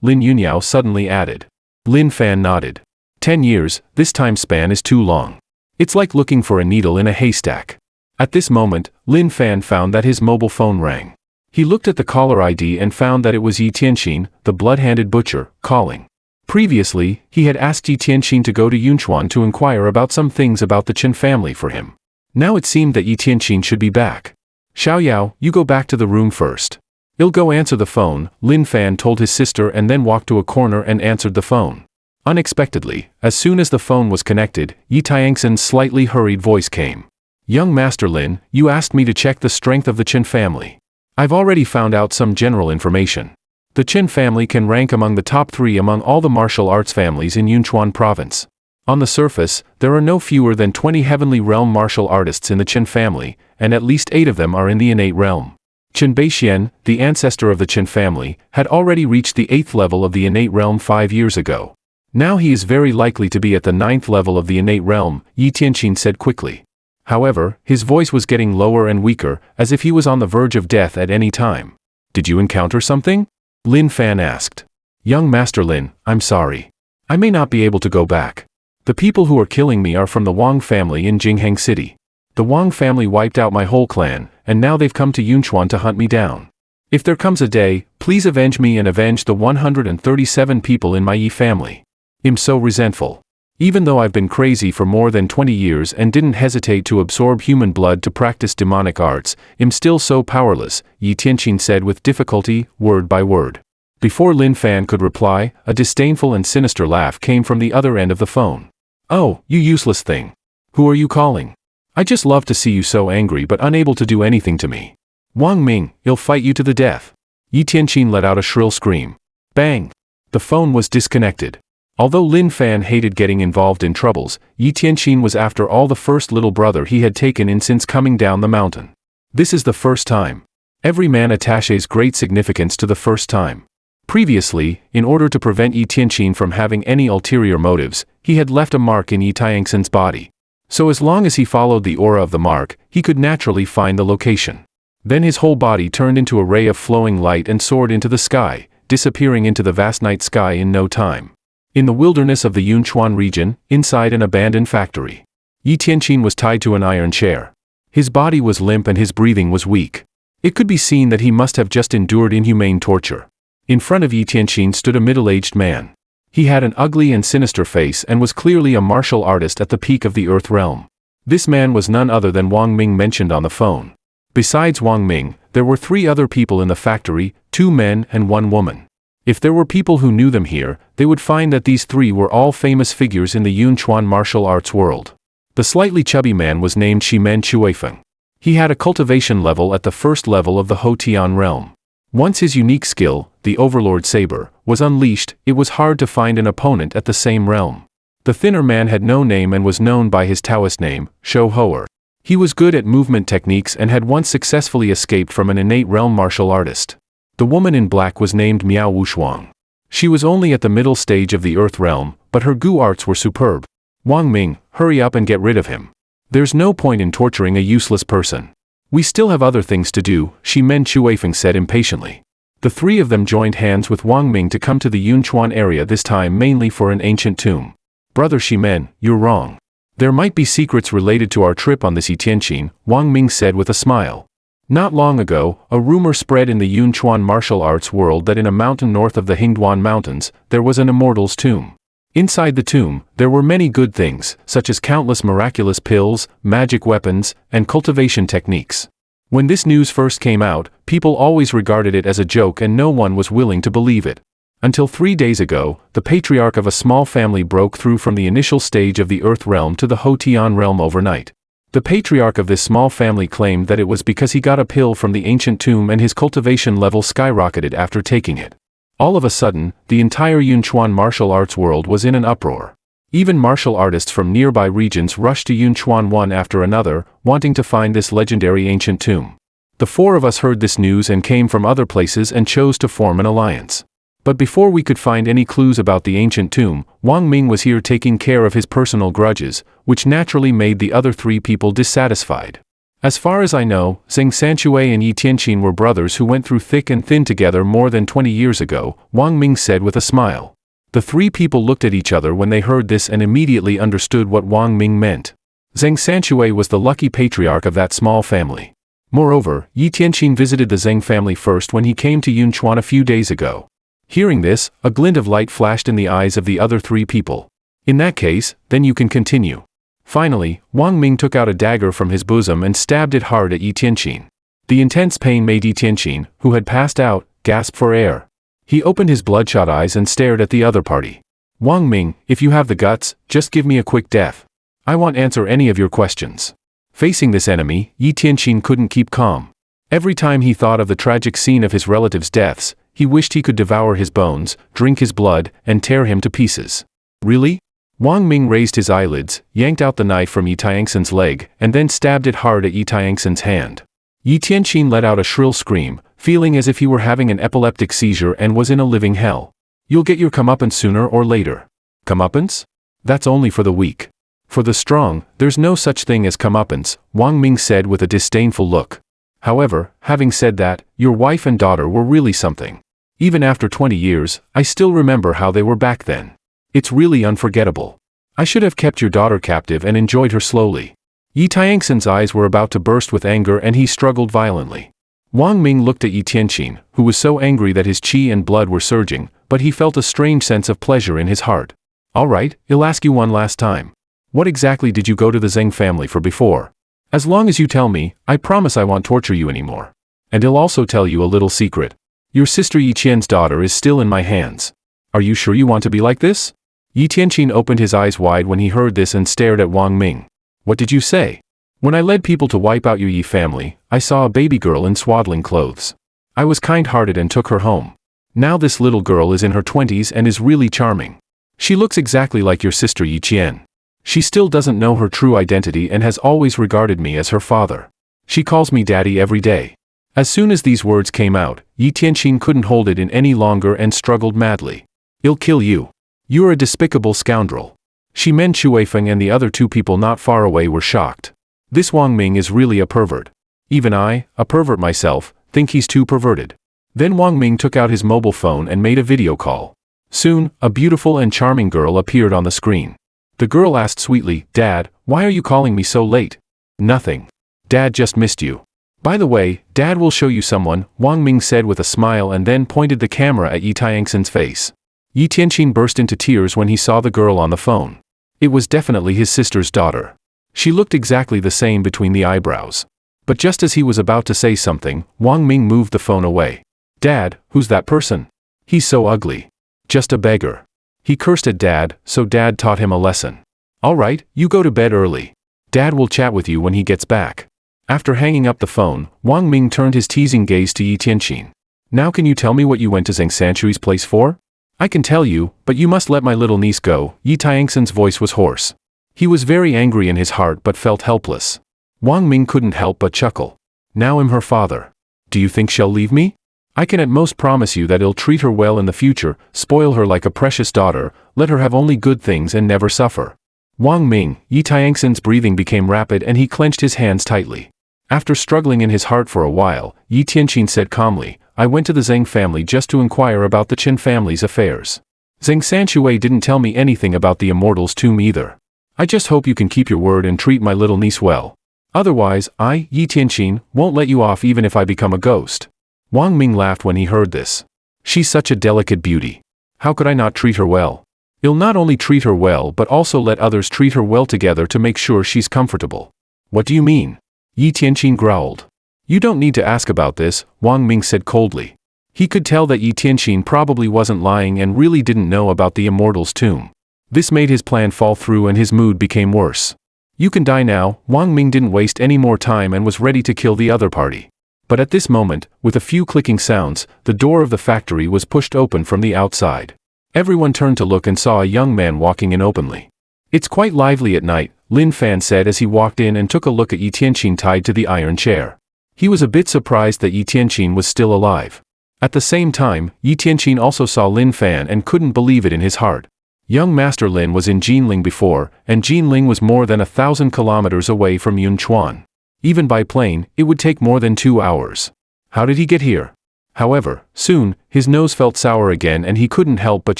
Lin Yunyao suddenly added. Lin Fan nodded. 10 years, this time span is too long. It's like looking for a needle in a haystack. At this moment, Lin Fan found that his mobile phone rang. He looked at the caller ID and found that it was Yi Tianxin, the blood-handed butcher, calling. Previously, he had asked Yi Tianxin to go to Yunchuan to inquire about some things about the Chen family for him. Now it seemed that Yi Tianxin should be back. Xiaoyao, you go back to the room first. I'll go answer the phone, Lin Fan told his sister and then walked to a corner and answered the phone. Unexpectedly, as soon as the phone was connected, Yi Tianxin's slightly hurried voice came. Young Master Lin, you asked me to check the strength of the Chen family. I've already found out some general information. The Chen family can rank among the top 3 among all the martial arts families in Yunchuan province. On the surface, there are no fewer than 20 heavenly realm martial artists in the Chen family, and at least 8 of them are in the innate realm. Chen Beixian, the ancestor of the Chen family, had already reached the 8th level of the innate realm 5 years ago. Now he is very likely to be at the 9th level of the innate realm, Yi Tianxin said quickly. However, his voice was getting lower and weaker, as if he was on the verge of death at any time. Did you encounter something? Lin Fan asked. Young Master Lin, I'm sorry. I may not be able to go back. The people who are killing me are from the Wang family in Jingheng City. The Wang family wiped out my whole clan, and now they've come to Yunchuan to hunt me down. If there comes a day, please avenge me and avenge the 137 people in my Yi family. I'm so resentful. Even though I've been crazy for more than 20 years and didn't hesitate to absorb human blood to practice demonic arts, I'm still so powerless, Yi Tianxin said with difficulty, word by word. Before Lin Fan could reply, a disdainful and sinister laugh came from the other end of the phone. Oh, you useless thing. Who are you calling? I just love to see you so angry but unable to do anything to me. Wang Ming, I'll fight you to the death. Yi Tianxin let out a shrill scream. Bang! The phone was disconnected. Although Lin Fan hated getting involved in troubles, Yi Tianxin was after all the first little brother he had taken in since coming down the mountain. This is the first time. Every man attaches great significance to the first time. Previously, in order to prevent Yi Tianxin from having any ulterior motives, he had left a mark in Yi Tianxin's body. So as long as he followed the aura of the mark, he could naturally find the location. Then his whole body turned into a ray of flowing light and soared into the sky, disappearing into the vast night sky in no time. In the wilderness of the Yunchuan region, inside an abandoned factory, Yi Tianxin was tied to an iron chair. His body was limp and his breathing was weak. It could be seen that he must have just endured inhumane torture. In front of Yi Tianxin stood a middle-aged man. He had an ugly and sinister face and was clearly a martial artist at the peak of the Earth realm. This man was none other than Wang Ming mentioned on the phone. Besides Wang Ming, there were 3 other people in the factory, 2 men and 1 woman. If there were people who knew them here, they would find that these 3 were all famous figures in the Yunchuan martial arts world. The slightly chubby man was named Shimen Chuifeng. He had a cultivation level at the 1st level of the Hotian realm. Once his unique skill, the Overlord Saber, was unleashed, it was hard to find an opponent at the same realm. The thinner man had no name and was known by his Taoist name, Shou Hoer. He was good at movement techniques and had once successfully escaped from an innate realm martial artist. The woman in black was named Miao Wushuang. She was only at the middle stage of the Earth realm, but her gu arts were superb. Wang Ming, hurry up and get rid of him. There's no point in torturing a useless person. We still have other things to do, Shimen Chuifeng said impatiently. The 3 of them joined hands with Wang Ming to come to the Yunchuan area this time mainly for an ancient tomb. Brother Shimen, you're wrong. There might be secrets related to our trip on this Yitianqin, Wang Ming said with a smile. Not long ago, a rumor spread in the Yunchuan martial arts world that in a mountain north of the Hingduan Mountains, there was an immortal's tomb. Inside the tomb, there were many good things, such as countless miraculous pills, magic weapons, and cultivation techniques. When this news first came out, people always regarded it as a joke and no one was willing to believe it. Until 3 days ago, the patriarch of a small family broke through from the initial stage of the Earth realm to the Hotian realm overnight. The patriarch of this small family claimed that it was because he got a pill from the ancient tomb and his cultivation level skyrocketed after taking it. All of a sudden, the entire Yunchuan martial arts world was in an uproar. Even martial artists from nearby regions rushed to Yunchuan one after another, wanting to find this legendary ancient tomb. The 4 of us heard this news and came from other places and chose to form an alliance. But before we could find any clues about the ancient tomb, Wang Ming was here taking care of his personal grudges, which naturally made the other 3 people dissatisfied. As far as I know, Zheng Sanshui and Yi Tianqin were brothers who went through thick and thin together more than 20 years ago, Wang Ming said with a smile. The 3 people looked at each other when they heard this and immediately understood what Wang Ming meant. Zheng Sanshui was the lucky patriarch of that small family. Moreover, Yi Tianqin visited the Zheng family first when he came to Yunchuan a few days ago. Hearing this, a glint of light flashed in the eyes of the other 3 people. In that case, then you can continue. Finally, Wang Ming took out a dagger from his bosom and stabbed it hard at Yi Tianqin. The intense pain made Yi Tianqin, who had passed out, gasp for air. He opened his bloodshot eyes and stared at the other party. Wang Ming, if you have the guts, just give me a quick death. I won't answer any of your questions. Facing this enemy, Yi Tianqin couldn't keep calm. Every time he thought of the tragic scene of his relatives' deaths, he wished he could devour his bones, drink his blood, and tear him to pieces. Really? Wang Ming raised his eyelids, yanked out the knife from Yi Tianxin's leg, and then stabbed it hard at Yi Tianxin's hand. Yi Tianqin let out a shrill scream, feeling as if he were having an epileptic seizure and was in a living hell. You'll get your comeuppance sooner or later. Comeuppance? That's only for the weak. For the strong, there's no such thing as comeuppance, Wang Ming said with a disdainful look. However, having said that, your wife and daughter were really something. Even after 20 years, I still remember how they were back then. It's really unforgettable. I should have kept your daughter captive and enjoyed her slowly. Yi Tianxin's eyes were about to burst with anger and he struggled violently. Wang Ming looked at Yi Tianqin, who was so angry that his qi and blood were surging, but he felt a strange sense of pleasure in his heart. All right, I'll ask you one last time. What exactly did you go to the Zheng family for before? As long as you tell me, I promise I won't torture you anymore. And I'll also tell you a little secret. Your sister Yi Qian's daughter is still in my hands. Are you sure you want to be like this? Yi Tianqin opened his eyes wide when he heard this and stared at Wang Ming. What did you say? When I led people to wipe out your Yi family, I saw a baby girl in swaddling clothes. I was kind-hearted and took her home. Now this little girl is in her 20s and is really charming. She looks exactly like your sister Yi Qian. She still doesn't know her true identity and has always regarded me as her father. She calls me daddy every day. As soon as these words came out, Yi Tianqin couldn't hold it in any longer and struggled madly. I'll kill you. You're a despicable scoundrel. Shi Men Chuifeng and the other 2 people not far away were shocked. This Wang Ming is really a pervert. Even I, a pervert myself, think he's too perverted. Then Wang Ming took out his mobile phone and made a video call. Soon, a beautiful and charming girl appeared on the screen. The girl asked sweetly, Dad, why are you calling me so late? Nothing. Dad just missed you. By the way, Dad will show you someone, Wang Ming said with a smile and then pointed the camera at Yi Tianxin's face. Yi Tianqin burst into tears when he saw the girl on the phone. It was definitely his sister's daughter. She looked exactly the same between the eyebrows. But just as he was about to say something, Wang Ming moved the phone away. Dad, who's that person? He's so ugly. Just a beggar. He cursed at Dad, so Dad taught him a lesson. All right, you go to bed early. Dad will chat with you when he gets back. After hanging up the phone, Wang Ming turned his teasing gaze to Yi Tianqin. Now can you tell me what you went to Zheng Sanshui's place for? I can tell you, but you must let my little niece go. Yi Tianxin's voice was hoarse. He was very angry in his heart but felt helpless. Wang Ming couldn't help but chuckle. Now I'm her father. Do you think she'll leave me? I can at most promise you that I'll treat her well in the future, spoil her like a precious daughter, let her have only good things and never suffer. Wang Ming, Yi Tianxin's breathing became rapid and he clenched his hands tightly. After struggling in his heart for a while, Yi Tianqin said calmly, I went to the Zheng family just to inquire about the Qin family's affairs. Zheng Sanshui didn't tell me anything about the immortal's tomb either. I just hope you can keep your word and treat my little niece well. Otherwise, Yi Tianqin, won't let you off even if I become a ghost." Wang Ming laughed when he heard this. "She's such a delicate beauty. How could I not treat her well? You'll not only treat her well but also let others treat her well together to make sure she's comfortable." "What do you mean?" Yi Tianqin growled. "You don't need to ask about this," Wang Ming said coldly. He could tell that Yi Tianqin probably wasn't lying and really didn't know about the immortal's tomb. This made his plan fall through and his mood became worse. "You can die now." Wang Ming didn't waste any more time and was ready to kill the other party. But at this moment, with a few clicking sounds, the door of the factory was pushed open from the outside. Everyone turned to look and saw a young man walking in openly. "It's quite lively at night," Lin Fan said as he walked in and took a look at Yi Tianqin tied to the iron chair. He was a bit surprised that Yi Tianqin was still alive. At the same time, Yi Tianqin also saw Lin Fan and couldn't believe it in his heart. Young Master Lin was in Jinling before, and Jinling was more than 1,000 kilometers away from Yunchuan. Even by plane, it would take more than 2 hours. How did he get here? However, soon, his nose felt sour again and he couldn't help but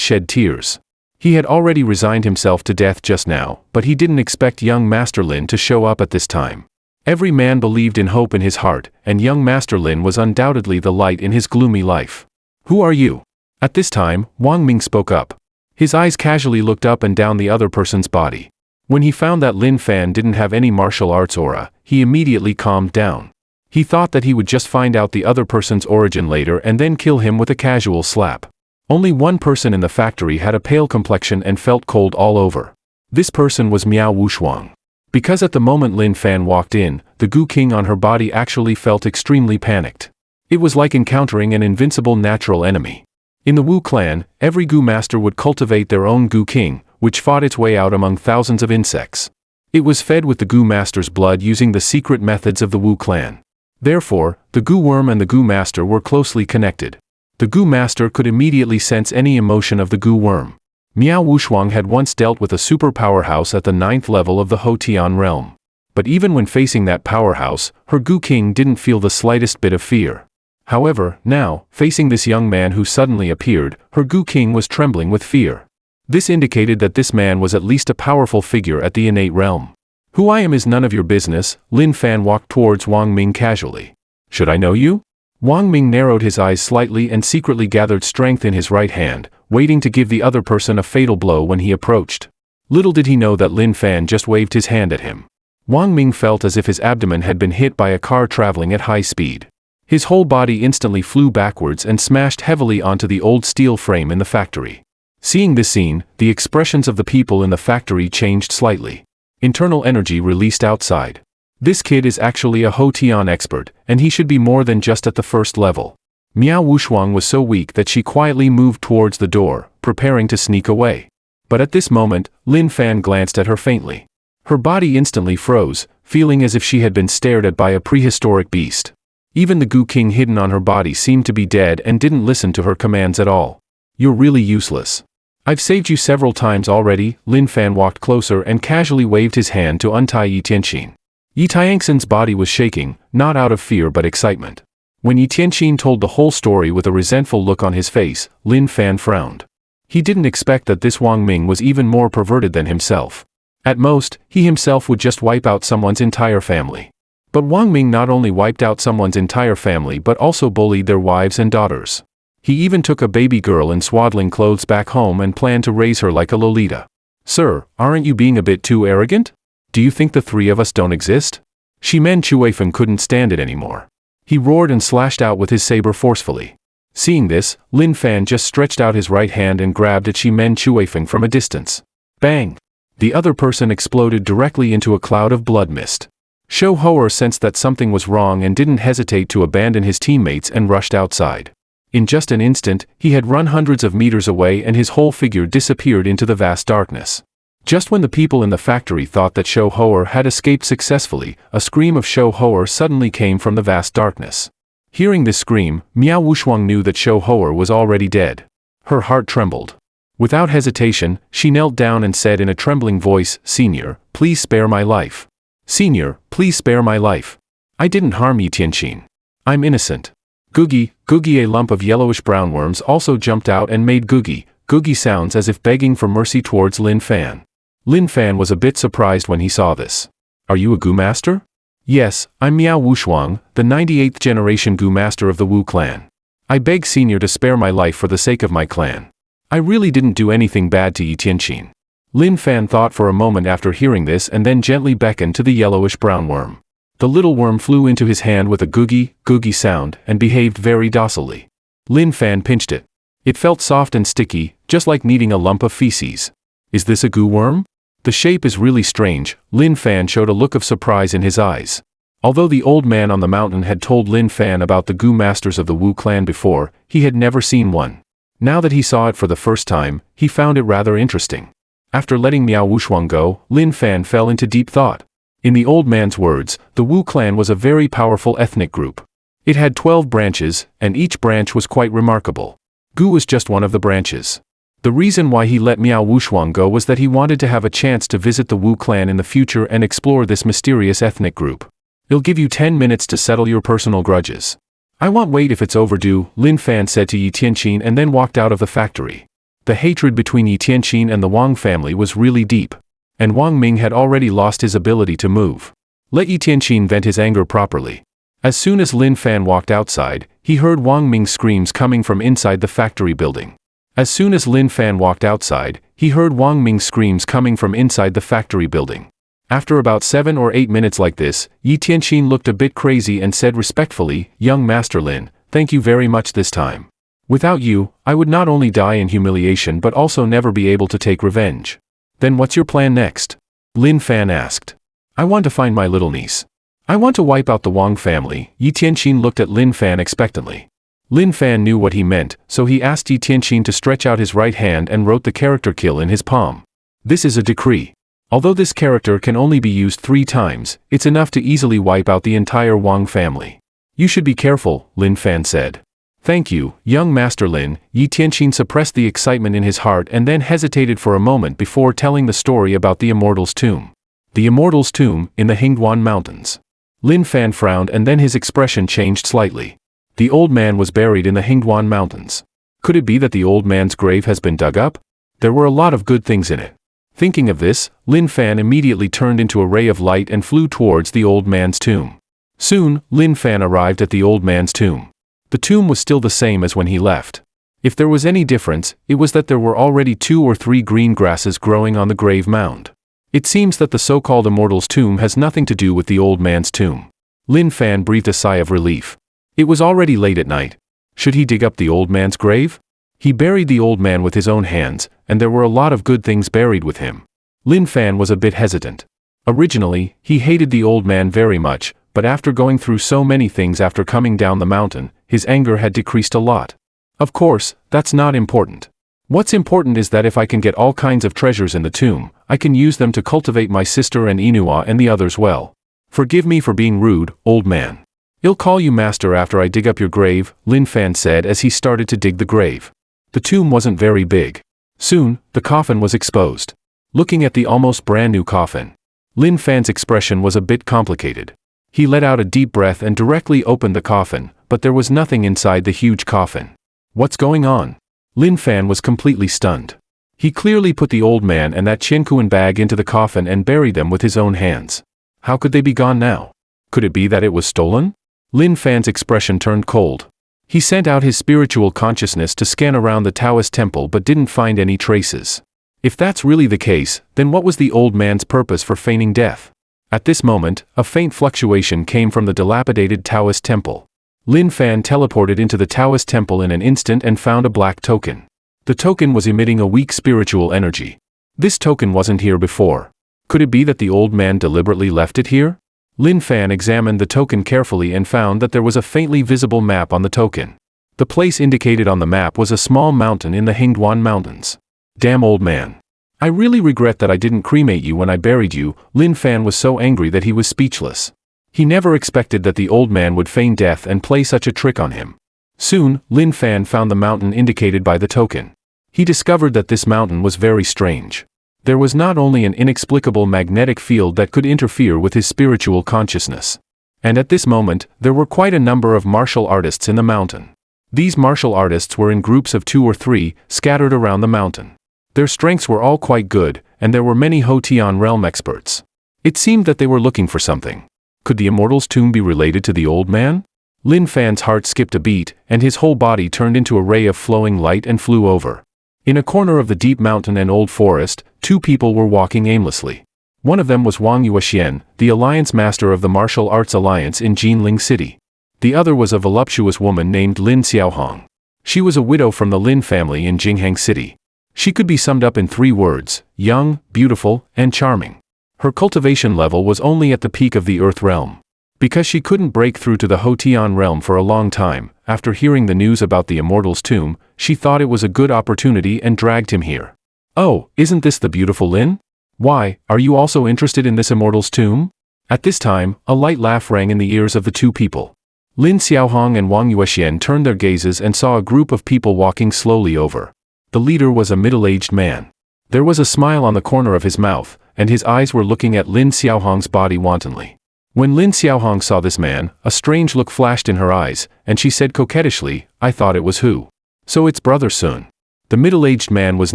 shed tears. He had already resigned himself to death just now, but he didn't expect young Master Lin to show up at this time. Every man believed in hope in his heart, and young Master Lin was undoubtedly the light in his gloomy life. "Who are you?" At this time, Wang Ming spoke up. His eyes casually looked up and down the other person's body. When he found that Lin Fan didn't have any martial arts aura, he immediately calmed down. He thought that he would just find out the other person's origin later and then kill him with a casual slap. Only one person in the factory had a pale complexion and felt cold all over. This person was Miao Wushuang. Because at the moment Lin Fan walked in, the Gu King on her body actually felt extremely panicked. It was like encountering an invincible natural enemy. In the Wu clan, every Gu master would cultivate their own Gu King, which fought its way out among thousands of insects. It was fed with the Gu master's blood using the secret methods of the Wu clan. Therefore, the Gu worm and the Gu master were closely connected. The Gu master could immediately sense any emotion of the Gu worm. Miao Wushuang had once dealt with a super powerhouse at the 9th level of the Hotian realm. But even when facing that powerhouse, her Gu King didn't feel the slightest bit of fear. However, now, facing this young man who suddenly appeared, her Gu King was trembling with fear. This indicated that this man was at least a powerful figure at the innate realm. "Who I am is none of your business," Lin Fan walked towards Wang Ming casually. "Should I know you?" Wang Ming narrowed his eyes slightly and secretly gathered strength in his right hand, waiting to give the other person a fatal blow when he approached. Little did he know that Lin Fan just waved his hand at him. Wang Ming felt as if his abdomen had been hit by a car traveling at high speed. His whole body instantly flew backwards and smashed heavily onto the old steel frame in the factory. Seeing this scene, the expressions of the people in the factory changed slightly. Internal energy released outside. This kid is actually a Hotian expert, and he should be more than just at the first level. Miao Wushuang was so weak that she quietly moved towards the door, preparing to sneak away. But at this moment, Lin Fan glanced at her faintly. Her body instantly froze, feeling as if she had been stared at by a prehistoric beast. Even the Gu King hidden on her body seemed to be dead and didn't listen to her commands at all. "You're really useless. I've saved you several times already." Lin Fan walked closer and casually waved his hand to untie Yi Tianqin. Yi Tianxin's body was shaking, not out of fear but excitement. When Yi Tianqin told the whole story with a resentful look on his face, Lin Fan frowned. He didn't expect that this Wang Ming was even more perverted than himself. At most, he himself would just wipe out someone's entire family. But Wang Ming not only wiped out someone's entire family but also bullied their wives and daughters. He even took a baby girl in swaddling clothes back home and planned to raise her like a Lolita. "Sir, aren't you being a bit too arrogant? Do you think the three of us don't exist?" Shimen Chuefeng couldn't stand it anymore. He roared and slashed out with his saber forcefully. Seeing this, Lin Fan just stretched out his right hand and grabbed at Shimen Chuefeng from a distance. Bang! The other person exploded directly into a cloud of blood mist. Shou Hoer sensed that something was wrong and didn't hesitate to abandon his teammates and rushed outside. In just an instant, he had run hundreds of meters away and his whole figure disappeared into the vast darkness. Just when the people in the factory thought that Shou Hoer had escaped successfully, a scream of Shou Hoer suddenly came from the vast darkness. Hearing this scream, Miao Wushuang knew that Shou Hoer was already dead. Her heart trembled. Without hesitation, she knelt down and said in a trembling voice, "Senior, please spare my life. Senior, please spare my life. I didn't harm Yi Tianqin. I'm innocent." Googie, a lump of yellowish-brown worms also jumped out and made googie sounds as if begging for mercy towards Lin Fan. Lin Fan was a bit surprised when he saw this. Are you a Gu Master? Yes, I'm Miao Wushuang, the 98th generation Gu Master of the Wu clan. I beg Senior to spare my life for the sake of my clan. I really didn't do anything bad to Yi Tianqin. Lin Fan thought for a moment after hearing this and then gently beckoned to the yellowish-brown worm. The little worm flew into his hand with a googie sound and behaved very docilely. Lin Fan pinched it. It felt soft and sticky, just like kneading a lump of feces. Is this a Gu worm? The shape is really strange. Lin Fan showed a look of surprise in his eyes. Although the old man on the mountain had told Lin Fan about the Gu masters of the Wu clan before, he had never seen one. Now that he saw it for the first time, he found it rather interesting. After letting Miao Wushuang go, Lin Fan fell into deep thought. In the old man's words, the Wu clan was a very powerful ethnic group. It had 12 branches, and each branch was quite remarkable. Gu was just one of the branches. The reason why he let Miao Wushuang go was that he wanted to have a chance to visit the Wu clan in the future and explore this mysterious ethnic group. He'll give you 10 minutes to settle your personal grudges. I won't wait if it's overdue, Lin Fan said to Yi Tianqin and then walked out of the factory. The hatred between Yi Tianqin and the Wang family was really deep. And Wang Ming had already lost his ability to move. Let Yi Tianqin vent his anger properly. As soon as Lin Fan walked outside, he heard Wang Ming's screams coming from inside the factory building. As soon as Lin Fan walked outside, he heard Wang Ming's screams coming from inside the factory building. After about 7 or 8 minutes like this, Yi Tianqin looked a bit crazy and said respectfully, "Young Master Lin, thank you very much this time. Without you, I would not only die in humiliation but also never be able to take revenge." "Then what's your plan next?" Lin Fan asked. "I want to find my little niece. I want to wipe out the Wang family." Yi Tianqin looked at Lin Fan expectantly. Lin Fan knew what he meant, so he asked Yi Tianqin to stretch out his right hand and wrote the character kill in his palm. This is a decree. Although this character can only be used 3 times, it's enough to easily wipe out the entire Wang family. "You should be careful," Lin Fan said. "Thank you, young Master Lin." Yi Tianqin suppressed the excitement in his heart and then hesitated for a moment before telling the story about the Immortal's Tomb. The Immortal's Tomb, in the Hingduan Mountains. Lin Fan frowned and then his expression changed slightly. The old man was buried in the Hingduan Mountains. Could it be that the old man's grave has been dug up? There were a lot of good things in it. Thinking of this, Lin Fan immediately turned into a ray of light and flew towards the old man's tomb. Soon, Lin Fan arrived at the old man's tomb. The tomb was still the same as when he left. If there was any difference, it was that there were already 2 or 3 green grasses growing on the grave mound. It seems that the so-called Immortal's Tomb has nothing to do with the old man's tomb. Lin Fan breathed a sigh of relief. It was already late at night. Should he dig up the old man's grave? He buried the old man with his own hands, and there were a lot of good things buried with him. Lin Fan was a bit hesitant. Originally, he hated the old man very much, but after going through so many things after coming down the mountain, his anger had decreased a lot. Of course, that's not important. What's important is that if I can get all kinds of treasures in the tomb, I can use them to cultivate my sister and Inua and the others well. Forgive me for being rude, old man. I'll call you master after I dig up your grave, Lin Fan said as he started to dig the grave. The tomb wasn't very big. Soon, the coffin was exposed. Looking at the almost brand new coffin, Lin Fan's expression was a bit complicated. He let out a deep breath and directly opened the coffin, but there was nothing inside the huge coffin. What's going on? Lin Fan was completely stunned. He clearly put the old man and that Qiankuan bag into the coffin and buried them with his own hands. How could they be gone now? Could it be that it was stolen? Lin Fan's expression turned cold. He sent out his spiritual consciousness to scan around the Taoist temple but didn't find any traces. If that's really the case, then what was the old man's purpose for feigning death? At this moment, a faint fluctuation came from the dilapidated Taoist temple. Lin Fan teleported into the Taoist temple in an instant and found a black token. The token was emitting a weak spiritual energy. This token wasn't here before. Could it be that the old man deliberately left it here? Lin Fan examined the token carefully and found that there was a faintly visible map on the token. The place indicated on the map was a small mountain in the Hingduan Mountains. Damn old man. I really regret that I didn't cremate you when I buried you. Lin Fan was so angry that he was speechless. He never expected that the old man would feign death and play such a trick on him. Soon, Lin Fan found the mountain indicated by the token. He discovered that this mountain was very strange. There was not only an inexplicable magnetic field that could interfere with his spiritual consciousness. And at this moment, there were quite a number of martial artists in the mountain. These martial artists were in groups of 2 or 3, scattered around the mountain. Their strengths were all quite good, and there were many Hotian realm experts. It seemed that they were looking for something. Could the Immortal's tomb be related to the old man? Lin Fan's heart skipped a beat, and his whole body turned into a ray of flowing light and flew over. In a corner of the deep mountain and old forest, two people were walking aimlessly. One of them was Wang Yuexian, the alliance master of the martial arts alliance in Jinling City. The other was a voluptuous woman named Lin Xiaohong. She was a widow from the Lin family in Jinghang City. She could be summed up in 3 words: young, beautiful, and charming. Her cultivation level was only at the peak of the Earth realm. Because she couldn't break through to the Hotian realm for a long time, after hearing the news about the Immortal's tomb, she thought it was a good opportunity and dragged him here. "Oh, isn't this the beautiful Lin? Why, are you also interested in this Immortal's tomb?" At this time, a light laugh rang in the ears of the two people. Lin Xiaohong and Wang Yuexian turned their gazes and saw a group of people walking slowly over. The leader was a middle-aged man. There was a smile on the corner of his mouth, and his eyes were looking at Lin Xiaohong's body wantonly. When Lin Xiaohong saw this man, a strange look flashed in her eyes, and she said coquettishly, "I thought it was who? So it's Brother Sun." The middle-aged man was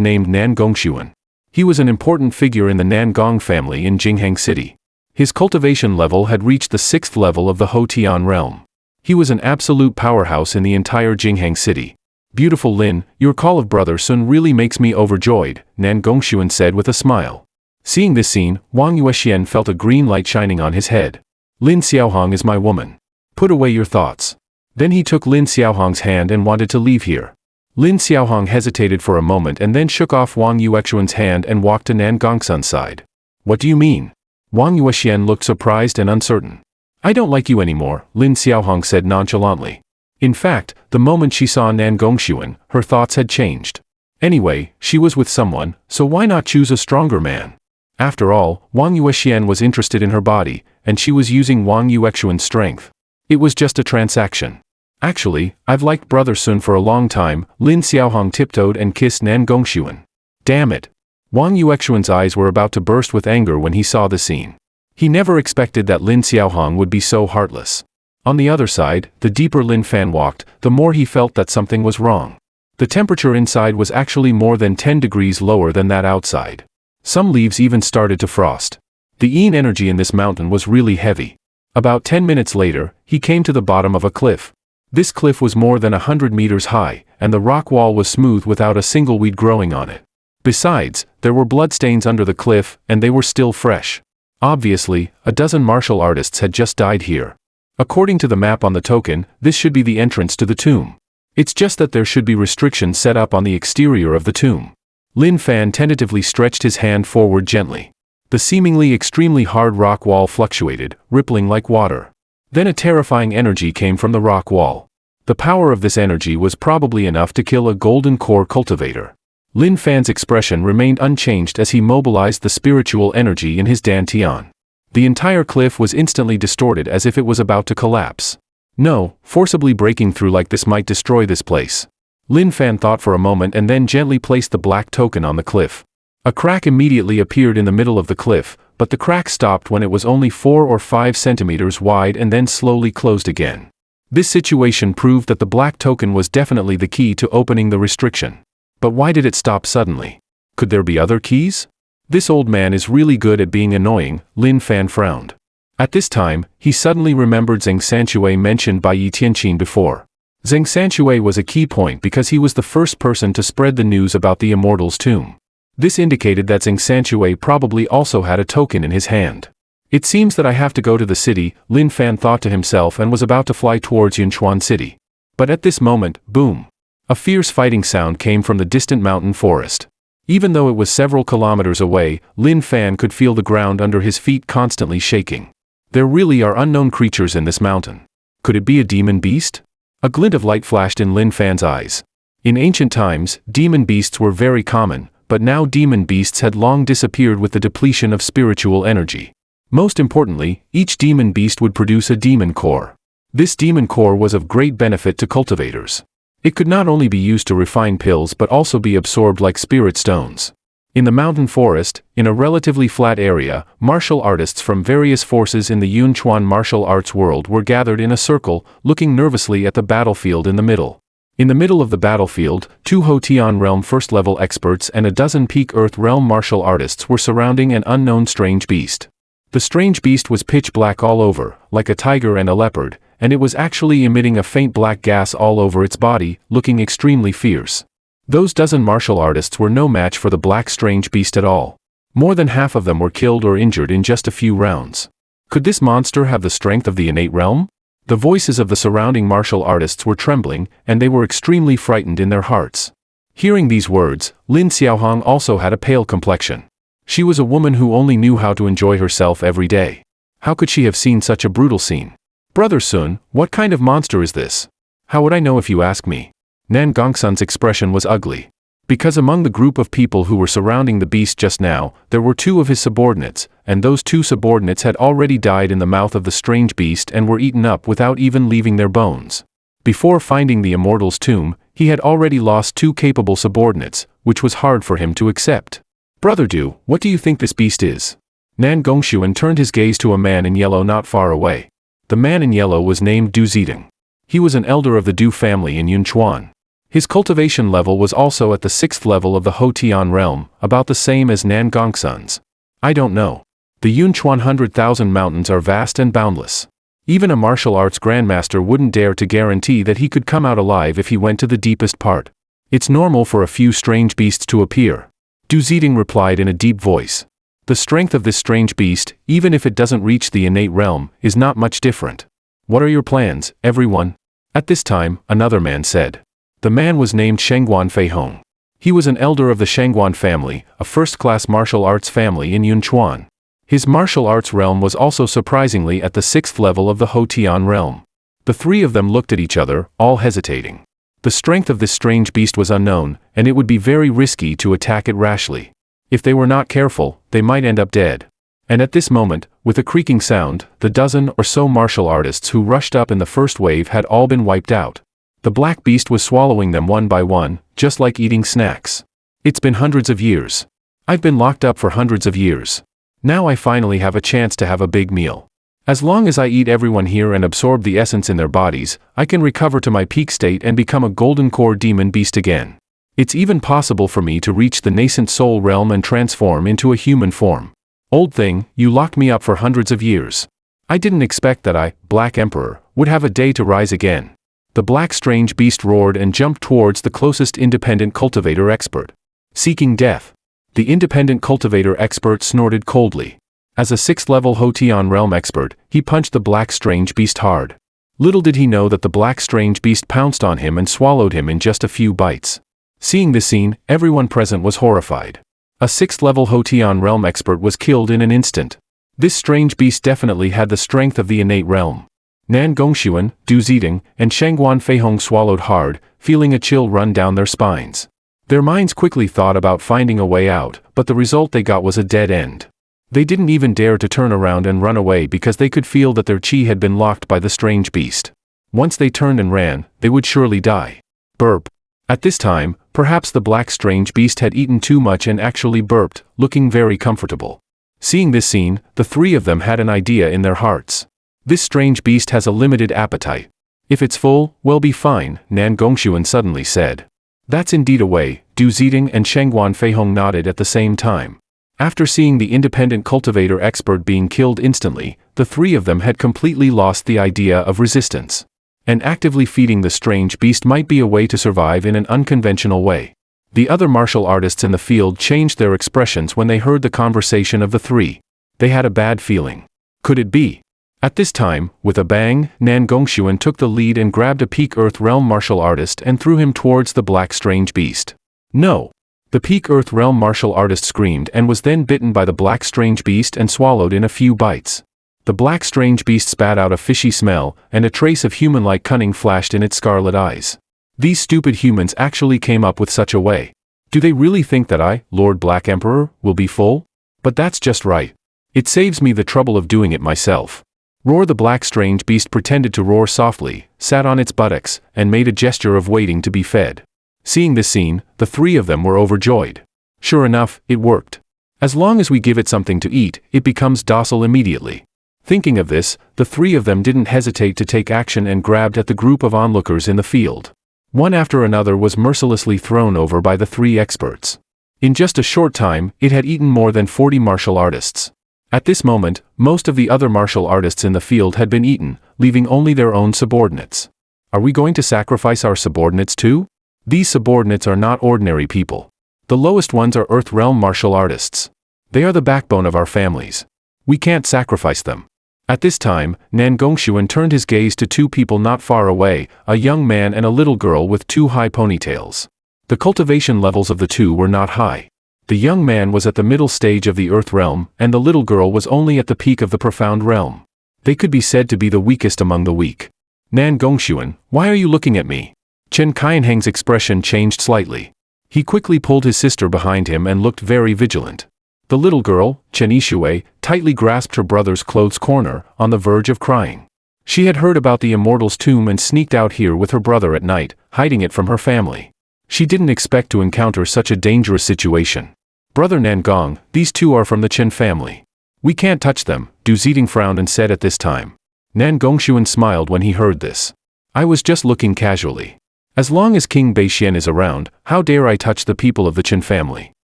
named Nan Gongshuan. He was an important figure in the Nan Gong family in Jinghang City. His cultivation level had reached the 6th level of the Hotian realm. He was an absolute powerhouse in the entire Jinghang City. "Beautiful Lin, your call of Brother Sun really makes me overjoyed," Nan Gongshuan said with a smile. Seeing this scene, Wang Yuexian felt a green light shining on his head. "Lin Xiaohong is my woman. Put away your thoughts." Then he took Lin Xiaohong's hand and wanted to leave here. Lin Xiaohong hesitated for a moment and then shook off Wang Yuexian's hand and walked to Nan Gongsun's side. "What do you mean?" Wang Yuexian looked surprised and uncertain. "I don't like you anymore," Lin Xiaohong said nonchalantly. In fact, the moment she saw Nan Gongshuan, her thoughts had changed. Anyway, she was with someone, so why not choose a stronger man? After all, Wang Yuexian was interested in her body, and she was using Wang Yuexian's strength. It was just a transaction. "Actually, I've liked Brother Sun for a long time," Lin Xiaohong tiptoed and kissed Nan Gongshuan. Damn it! Wang Yuexian's eyes were about to burst with anger when he saw the scene. He never expected that Lin Xiaohong would be so heartless. On the other side, the deeper Lin Fan walked, the more he felt that something was wrong. The temperature inside was actually more than 10 degrees lower than that outside. Some leaves even started to frost. The yin energy in this mountain was really heavy. About 10 minutes later, he came to the bottom of a cliff. This cliff was more than 100 meters high, and the rock wall was smooth without a single weed growing on it. Besides, there were bloodstains under the cliff, and they were still fresh. Obviously, a dozen martial artists had just died here. According to the map on the token, this should be the entrance to the tomb. It's just that there should be restrictions set up on the exterior of the tomb. Lin Fan tentatively stretched his hand forward gently. The seemingly extremely hard rock wall fluctuated, rippling like water. Then a terrifying energy came from the rock wall. The power of this energy was probably enough to kill a golden core cultivator. Lin Fan's expression remained unchanged as he mobilized the spiritual energy in his dantian. The entire cliff was instantly distorted as if it was about to collapse. No, forcibly breaking through like this might destroy this place. Lin Fan thought for a moment and then gently placed the black token on the cliff. A crack immediately appeared in the middle of the cliff, but the crack stopped when it was only 4 or 5 centimeters wide and then slowly closed again. This situation proved that the black token was definitely the key to opening the restriction. But why did it stop suddenly? Could there be other keys? This old man is really good at being annoying, Lin Fan frowned. At this time, he suddenly remembered Zheng Sanshui mentioned by Yi Tianqin before. Zheng Sanshui was a key point because he was the first person to spread the news about the Immortal's tomb. This indicated that Zheng Sanshui probably also had a token in his hand. It seems that I have to go to the city, Lin Fan thought to himself and was about to fly towards Yunchuan City. But at this moment, boom! A fierce fighting sound came from the distant mountain forest. Even though it was several kilometers away, Lin Fan could feel the ground under his feet constantly shaking. There really are unknown creatures in this mountain. Could it be a demon beast? A glint of light flashed in Lin Fan's eyes. In ancient times, demon beasts were very common, but now demon beasts had long disappeared with the depletion of spiritual energy. Most importantly, each demon beast would produce a demon core. This demon core was of great benefit to cultivators. It could not only be used to refine pills but also be absorbed like spirit stones. In the mountain forest, in a relatively flat area, martial artists from various forces in the Yunchuan martial arts world were gathered in a circle, looking nervously at the battlefield in the middle. In the middle of the battlefield, 2 Hotian Realm first-level experts and a dozen Peak Earth Realm martial artists were surrounding an unknown strange beast. The strange beast was pitch black all over, like a tiger and a leopard, and it was actually emitting a faint black gas all over its body, looking extremely fierce. Those dozen martial artists were no match for the black strange beast at all. More than half of them were killed or injured in just a few rounds. Could this monster have the strength of the innate realm? The voices of the surrounding martial artists were trembling, and they were extremely frightened in their hearts. Hearing these words, Lin Xiaohong also had a pale complexion. She was a woman who only knew how to enjoy herself every day. How could she have seen such a brutal scene? Brother Sun, what kind of monster is this? How would I know if you ask me? Nan Gongsun's expression was ugly. Because among the group of people who were surrounding the beast just now, there were 2 of his subordinates, and those 2 subordinates had already died in the mouth of the strange beast and were eaten up without even leaving their bones. Before finding the immortal's tomb, he had already lost 2 capable subordinates, which was hard for him to accept. Brother Du, what do you think this beast is? Nan Gongshuan turned his gaze to a man in yellow not far away. The man in yellow was named Du Zidong. He was an elder of the Du family in Yunchuan. His cultivation level was also at the 6th level of the Hotian realm, about the same as Nan Gongsun's. I don't know. The Yunchuan 100,000 mountains are vast and boundless. Even a martial arts grandmaster wouldn't dare to guarantee that he could come out alive if he went to the deepest part. It's normal for a few strange beasts to appear. Du Zidong replied in a deep voice. The strength of this strange beast, even if it doesn't reach the innate realm, is not much different. What are your plans, everyone? At this time, another man said. The man was named Shengguan Feihong. He was an elder of the Shengguan family, a first-class martial arts family in Yunchuan. His martial arts realm was also surprisingly at the 6th level of the Hotian realm. The 3 of them looked at each other, all hesitating. The strength of this strange beast was unknown, and it would be very risky to attack it rashly. If they were not careful, they might end up dead. And at this moment, with a creaking sound, the dozen or so martial artists who rushed up in the first wave had all been wiped out. The black beast was swallowing them one by one, just like eating snacks. It's been hundreds of years. I've been locked up for hundreds of years. Now I finally have a chance to have a big meal. As long as I eat everyone here and absorb the essence in their bodies, I can recover to my peak state and become a golden core demon beast again. It's even possible for me to reach the nascent soul realm and transform into a human form. Old thing, you locked me up for hundreds of years. I didn't expect that I, Black Emperor, would have a day to rise again. The black strange beast roared and jumped towards the closest independent cultivator expert. Seeking death. The independent cultivator expert snorted coldly. As a 6th-level Hotian realm expert, he punched the black strange beast hard. Little did he know that the black strange beast pounced on him and swallowed him in just a few bites. Seeing this scene, everyone present was horrified. A 6th-level Hotian realm expert was killed in an instant. This strange beast definitely had the strength of the innate realm. Nan Gongshuan, Du Zidong, and Shengguan Feihong swallowed hard, feeling a chill run down their spines. Their minds quickly thought about finding a way out, but the result they got was a dead end. They didn't even dare to turn around and run away because they could feel that their chi had been locked by the strange beast. Once they turned and ran, they would surely die. Burp. At this time, perhaps the black strange beast had eaten too much and actually burped, looking very comfortable. Seeing this scene, the 3 of them had an idea in their hearts. This strange beast has a limited appetite. If it's full, we'll be fine, Nan Gongshuan suddenly said. That's indeed a way, Du Zidong and Shengguan Feihong nodded at the same time. After seeing the independent cultivator expert being killed instantly, the 3 of them had completely lost the idea of resistance. And actively feeding the strange beast might be a way to survive in an unconventional way. The other martial artists in the field changed their expressions when they heard the conversation of the 3. They had a bad feeling. Could it be? At this time, with a bang, Nan Gongshuan took the lead and grabbed a Peak Earth Realm martial artist and threw him towards the black strange beast. No! The Peak Earth Realm martial artist screamed and was then bitten by the black strange beast and swallowed in a few bites. The black strange beast spat out a fishy smell, and a trace of human-like cunning flashed in its scarlet eyes. These stupid humans actually came up with such a way. Do they really think that I, Lord Black Emperor, will be full? But that's just right. It saves me the trouble of doing it myself. Roar the black strange beast pretended to roar softly, sat on its buttocks, and made a gesture of waiting to be fed. Seeing this scene, the 3 of them were overjoyed. Sure enough, it worked. As long as we give it something to eat, it becomes docile immediately. Thinking of this, the 3 of them didn't hesitate to take action and grabbed at the group of onlookers in the field. One after another was mercilessly thrown over by the 3 experts. In just a short time, it had eaten more than 40 martial artists. At this moment, most of the other martial artists in the field had been eaten, leaving only their own subordinates. Are we going to sacrifice our subordinates too? These subordinates are not ordinary people. The lowest ones are Earth Realm martial artists. They are the backbone of our families. We can't sacrifice them. At this time, Nan Gongshuan turned his gaze to 2 people not far away, a young man and a little girl with 2 high ponytails. The cultivation levels of the 2 were not high. The young man was at the middle stage of the Earth Realm, and the little girl was only at the peak of the Profound Realm. They could be said to be the weakest among the weak. Nan Gongshuan, why are you looking at me? Chen Qianheng's expression changed slightly. He quickly pulled his sister behind him and looked very vigilant. The little girl, Chen Yishui, tightly grasped her brother's clothes corner, on the verge of crying. She had heard about the Immortal's tomb and sneaked out here with her brother at night, hiding it from her family. She didn't expect to encounter such a dangerous situation. Brother Nangong, these 2 are from the Chen family. We can't touch them, Du Ziding frowned and said at this time. Nan Gongshuan smiled when he heard this. I was just looking casually. As long as King Beixian is around, how dare I touch the people of the Chen family?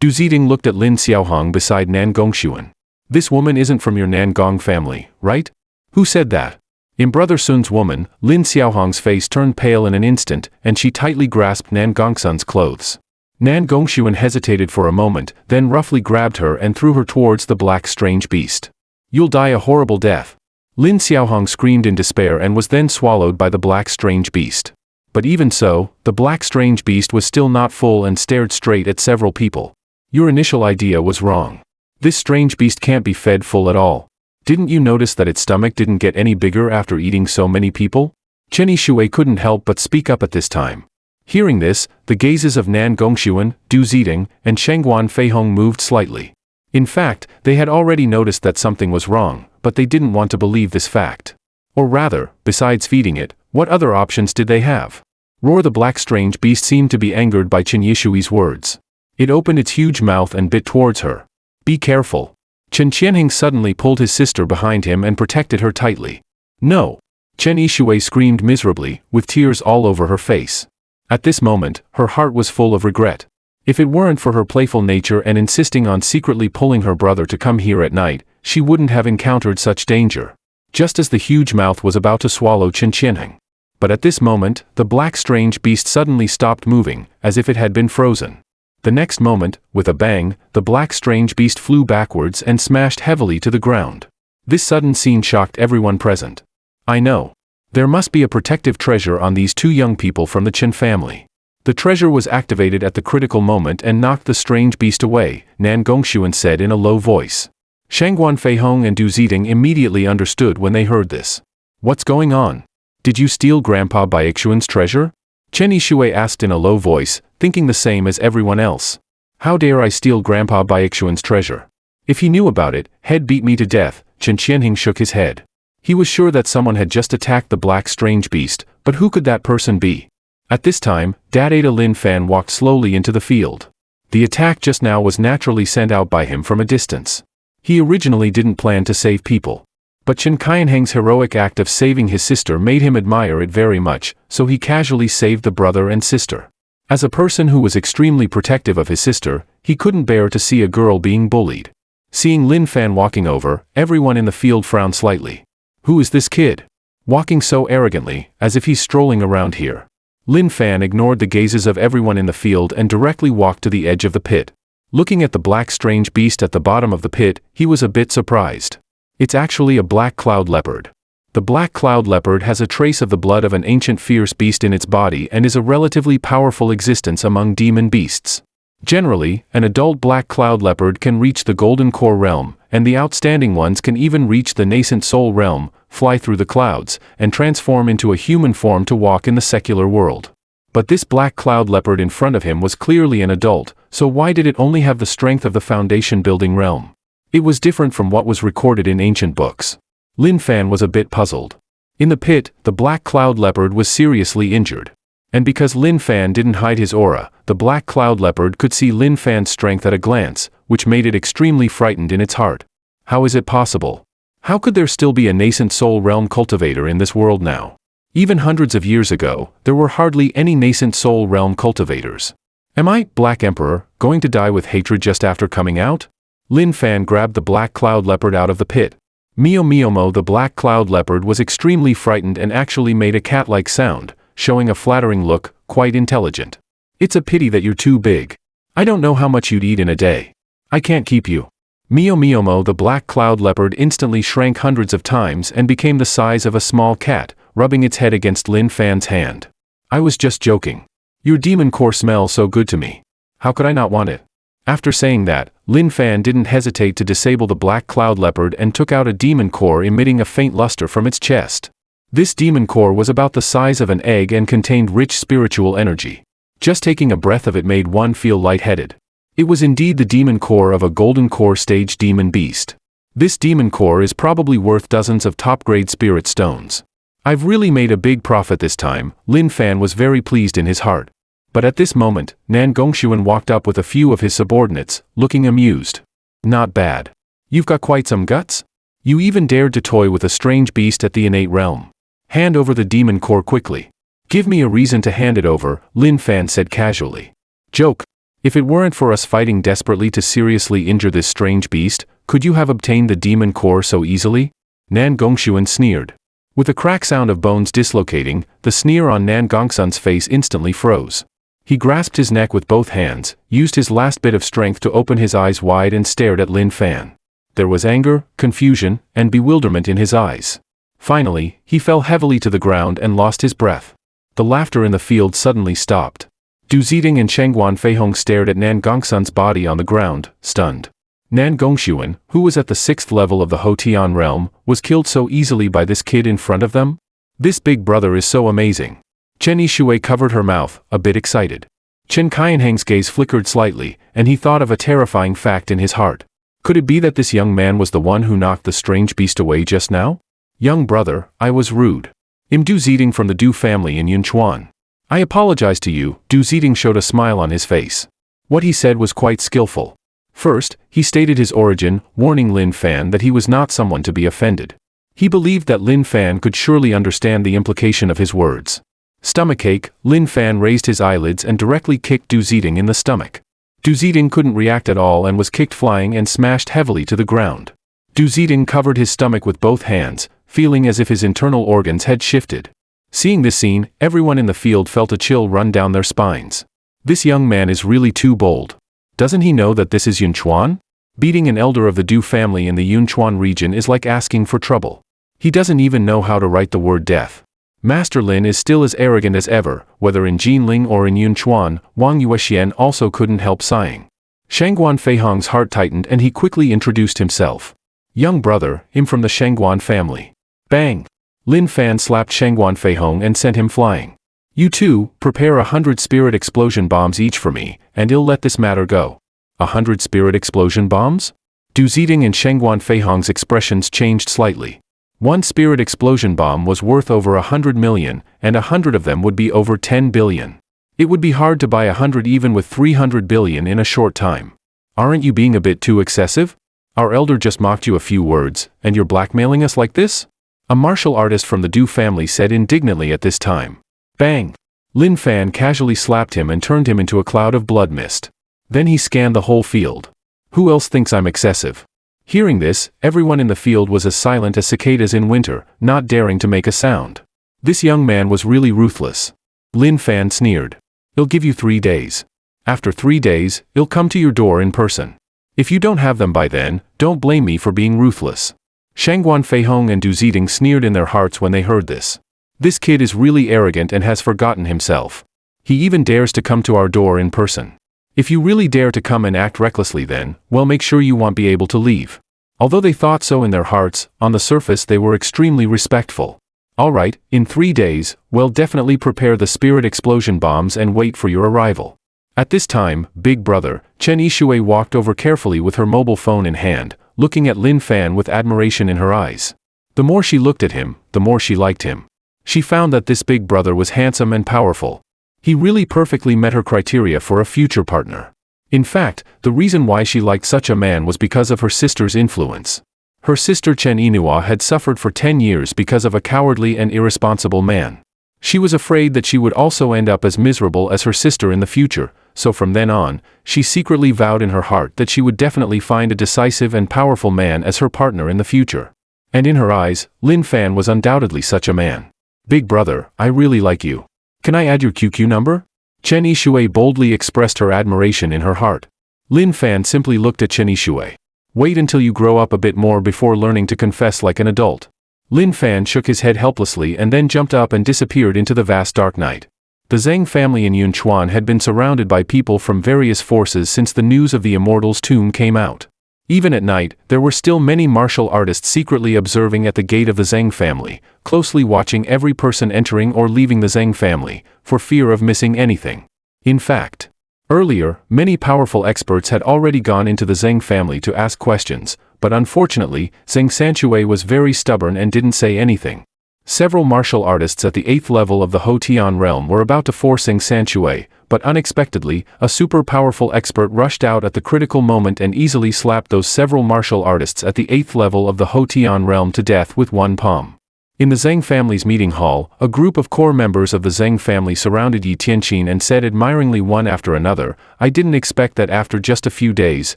Du Ziding looked at Lin Xiaohong beside Nan Gongshuan. This woman isn't from your Nangong family, right? Who said that? In Brother Sun's woman, Lin Xiaohong's face turned pale in an instant, and she tightly grasped Nan Gongsun's clothes. Nan Gongshuan hesitated for a moment, then roughly grabbed her and threw her towards the black strange beast. You'll die a horrible death. Lin Xiaohong screamed in despair and was then swallowed by the black strange beast. But even so, the black strange beast was still not full and stared straight at several people. Your initial idea was wrong. This strange beast can't be fed full at all. Didn't you notice that its stomach didn't get any bigger after eating so many people? Chen Yishui couldn't help but speak up at this time. Hearing this, the gazes of Nan Gongshuan, Du Ziding, and Shengguan Feihong moved slightly. In fact, they had already noticed that something was wrong, but they didn't want to believe this fact. Or rather, besides feeding it, what other options did they have? Roar the black strange beast seemed to be angered by Chen Yishui's words. It opened its huge mouth and bit towards her. Be careful. Chen Qianheng suddenly pulled his sister behind him and protected her tightly. No! Chen Yishui screamed miserably, with tears all over her face. At this moment, her heart was full of regret. If it weren't for her playful nature and insisting on secretly pulling her brother to come here at night, she wouldn't have encountered such danger. Just as the huge mouth was about to swallow Chen Qianheng. But at this moment, the black strange beast suddenly stopped moving, as if it had been frozen. The next moment, with a bang, the black strange beast flew backwards and smashed heavily to the ground. This sudden scene shocked everyone present. I know. There must be a protective treasure on these 2 young people from the Chen family. The treasure was activated at the critical moment and knocked the strange beast away, Nan Gongshuan said in a low voice. Shengguan Feihong and Du Ziding immediately understood when they heard this. What's going on? Did you steal Grandpa Baixuan's treasure? Chen Yishui asked in a low voice, thinking the same as everyone else. How dare I steal Grandpa Baixuan's treasure? If he knew about it, he'd beat me to death. Chen Qianheng shook his head. He was sure that someone had just attacked the black strange beast, but who could that person be? At this time, Dada Lin Fan walked slowly into the field. The attack just now was naturally sent out by him from a distance. He originally didn't plan to save people. But Chen Qianheng's heroic act of saving his sister made him admire it very much, so he casually saved the brother and sister. As a person who was extremely protective of his sister, he couldn't bear to see a girl being bullied. Seeing Lin Fan walking over, everyone in the field frowned slightly. Who is this kid? Walking so arrogantly, as if he's strolling around here. Lin Fan ignored the gazes of everyone in the field and directly walked to the edge of the pit. Looking at the black strange beast at the bottom of the pit, he was a bit surprised. It's actually a black cloud leopard. The black cloud leopard has a trace of the blood of an ancient fierce beast in its body and is a relatively powerful existence among demon beasts. Generally, an adult black cloud leopard can reach the golden core realm, and the outstanding ones can even reach the nascent soul realm, fly through the clouds, and transform into a human form to walk in the secular world. But this black cloud leopard in front of him was clearly an adult, so why did it only have the strength of the foundation building realm? It was different from what was recorded in ancient books. Lin Fan was a bit puzzled. In the pit, the black cloud leopard was seriously injured. And because Lin Fan didn't hide his aura, the black cloud leopard could see Lin Fan's strength at a glance, which made it extremely frightened in its heart. How is it possible? How could there still be a nascent soul realm cultivator in this world now? Even hundreds of years ago, there were hardly any nascent soul realm cultivators. Am I, Black Emperor, going to die with hatred just after coming out? Lin Fan grabbed the black cloud leopard out of the pit. Mio, the black cloud leopard was extremely frightened and actually made a cat-like sound, showing a flattering look, quite intelligent. It's a pity that you're too big. I don't know how much you'd eat in a day. I can't keep you. Mio, the black cloud leopard instantly shrank hundreds of times and became the size of a small cat, rubbing its head against Lin Fan's hand. I was just joking. Your demon core smells so good to me. How could I not want it? After saying that, Lin Fan didn't hesitate to disable the black cloud leopard and took out a demon core emitting a faint luster from its chest. This demon core was about the size of an egg and contained rich spiritual energy. Just taking a breath of it made one feel lightheaded. It was indeed the demon core of a golden core stage demon beast. This demon core is probably worth dozens of top-grade spirit stones. I've really made a big profit this time, Lin Fan was very pleased in his heart. But at this moment, Nan Gongxuan walked up with a few of his subordinates, looking amused. Not bad. You've got quite some guts. You even dared to toy with a strange beast at the innate realm. Hand over the demon core quickly. Give me a reason to hand it over, Lin Fan said casually. Joke. If it weren't for us fighting desperately to seriously injure this strange beast, could you have obtained the demon core so easily? Nan Gongxuan sneered. With a crack sound of bones dislocating, the sneer on Nan Gongsun's face instantly froze. He grasped his neck with both hands, used his last bit of strength to open his eyes wide and stared at Lin Fan. There was anger, confusion, and bewilderment in his eyes. Finally, he fell heavily to the ground and lost his breath. The laughter in the field suddenly stopped. Du Ziding and Shengguan Feihong stared at Nan Gongsun's body on the ground, stunned. Nan Gongxuan, who was at the 6th level of the Hotian realm, was killed so easily by this kid in front of them? This big brother is so amazing. Chen Yishui covered her mouth, a bit excited. Chen Qianheng's gaze flickered slightly, and he thought of a terrifying fact in his heart. Could it be that this young man was the one who knocked the strange beast away just now? Young brother, I was rude. I'm Du Ziding from the Du family in Yunchuan. I apologize to you. Du Ziding showed a smile on his face. What he said was quite skillful. First, he stated his origin, warning Lin Fan that he was not someone to be offended. He believed that Lin Fan could surely understand the implication of his words. Stomachache, Lin Fan raised his eyelids and directly kicked Du Ziding in the stomach. Du Ziding couldn't react at all and was kicked flying and smashed heavily to the ground. Du Ziding covered his stomach with both hands, feeling as if his internal organs had shifted. Seeing this scene, everyone in the field felt a chill run down their spines. This young man is really too bold. Doesn't he know that this is Yunchuan? Beating an elder of the Du family in the Yunchuan region is like asking for trouble. He doesn't even know how to write the word death. Master Lin is still as arrogant as ever, whether in Jinling or in Yunchuan. Wang Yuexian also couldn't help sighing. Shengguan Feihong's heart tightened and he quickly introduced himself. Young brother, I'm from the Shengguan family. Bang! Lin Fan slapped Shengguan Feihong and sent him flying. You two, prepare 100 spirit explosion bombs each for me, and I'll let this matter go. 100 spirit explosion bombs? Du Ziding and Shengguan Feihong's expressions changed slightly. One spirit explosion bomb was worth over 100 million, and 100 of them would be over 10 billion. It would be hard to buy 100 even with 300 billion in a short time. Aren't you being a bit too excessive? Our elder just mocked you a few words, and you're blackmailing us like this? A martial artist from the Du family said indignantly at this time. Bang! Lin Fan casually slapped him and turned him into a cloud of blood mist. Then he scanned the whole field. Who else thinks I'm excessive? Hearing this, everyone in the field was as silent as cicadas in winter, not daring to make a sound. This young man was really ruthless. Lin Fan sneered. I'll give you 3 days. After 3 days, I'll come to your door in person. If you don't have them by then, don't blame me for being ruthless. Shengguan Feihong and Du Ziding sneered in their hearts when they heard this. This kid is really arrogant and has forgotten himself. He even dares to come to our door in person. If you really dare to come and act recklessly then, well, make sure you won't be able to leave. Although they thought so in their hearts, on the surface they were extremely respectful. Alright, in 3 days, well, definitely prepare the spirit explosion bombs and wait for your arrival. At this time, Big Brother, Chen Yishui walked over carefully with her mobile phone in hand, looking at Lin Fan with admiration in her eyes. The more she looked at him, the more she liked him. She found that this big brother was handsome and powerful. He really perfectly met her criteria for a future partner. In fact, the reason why she liked such a man was because of her sister's influence. Her sister Chen Inua had suffered for 10 years because of a cowardly and irresponsible man. She was afraid that she would also end up as miserable as her sister in the future, so from then on, she secretly vowed in her heart that she would definitely find a decisive and powerful man as her partner in the future. And in her eyes, Lin Fan was undoubtedly such a man. Big brother, I really like you. Can I add your QQ number? Chen Yishui boldly expressed her admiration in her heart. Lin Fan simply looked at Chen Yishui. Wait until you grow up a bit more before learning to confess like an adult. Lin Fan shook his head helplessly and then jumped up and disappeared into the vast dark night. The Zhang family in Yunchuan had been surrounded by people from various forces since the news of the Immortal's tomb came out. Even at night, there were still many martial artists secretly observing at the gate of the Zhang family, closely watching every person entering or leaving the Zhang family, for fear of missing anything. In fact, earlier, many powerful experts had already gone into the Zhang family to ask questions, but unfortunately, Zhang Sanchue was very stubborn and didn't say anything. Several martial artists at the 8th level of the Hotian realm were about to force Zhang Sanchue, but unexpectedly, a super powerful expert rushed out at the critical moment and easily slapped those several martial artists at the 8th level of the Hotian realm to death with one palm. In the Zhang family's meeting hall, a group of core members of the Zhang family surrounded Yi Tianqin and said admiringly one after another, I didn't expect that after just a few days,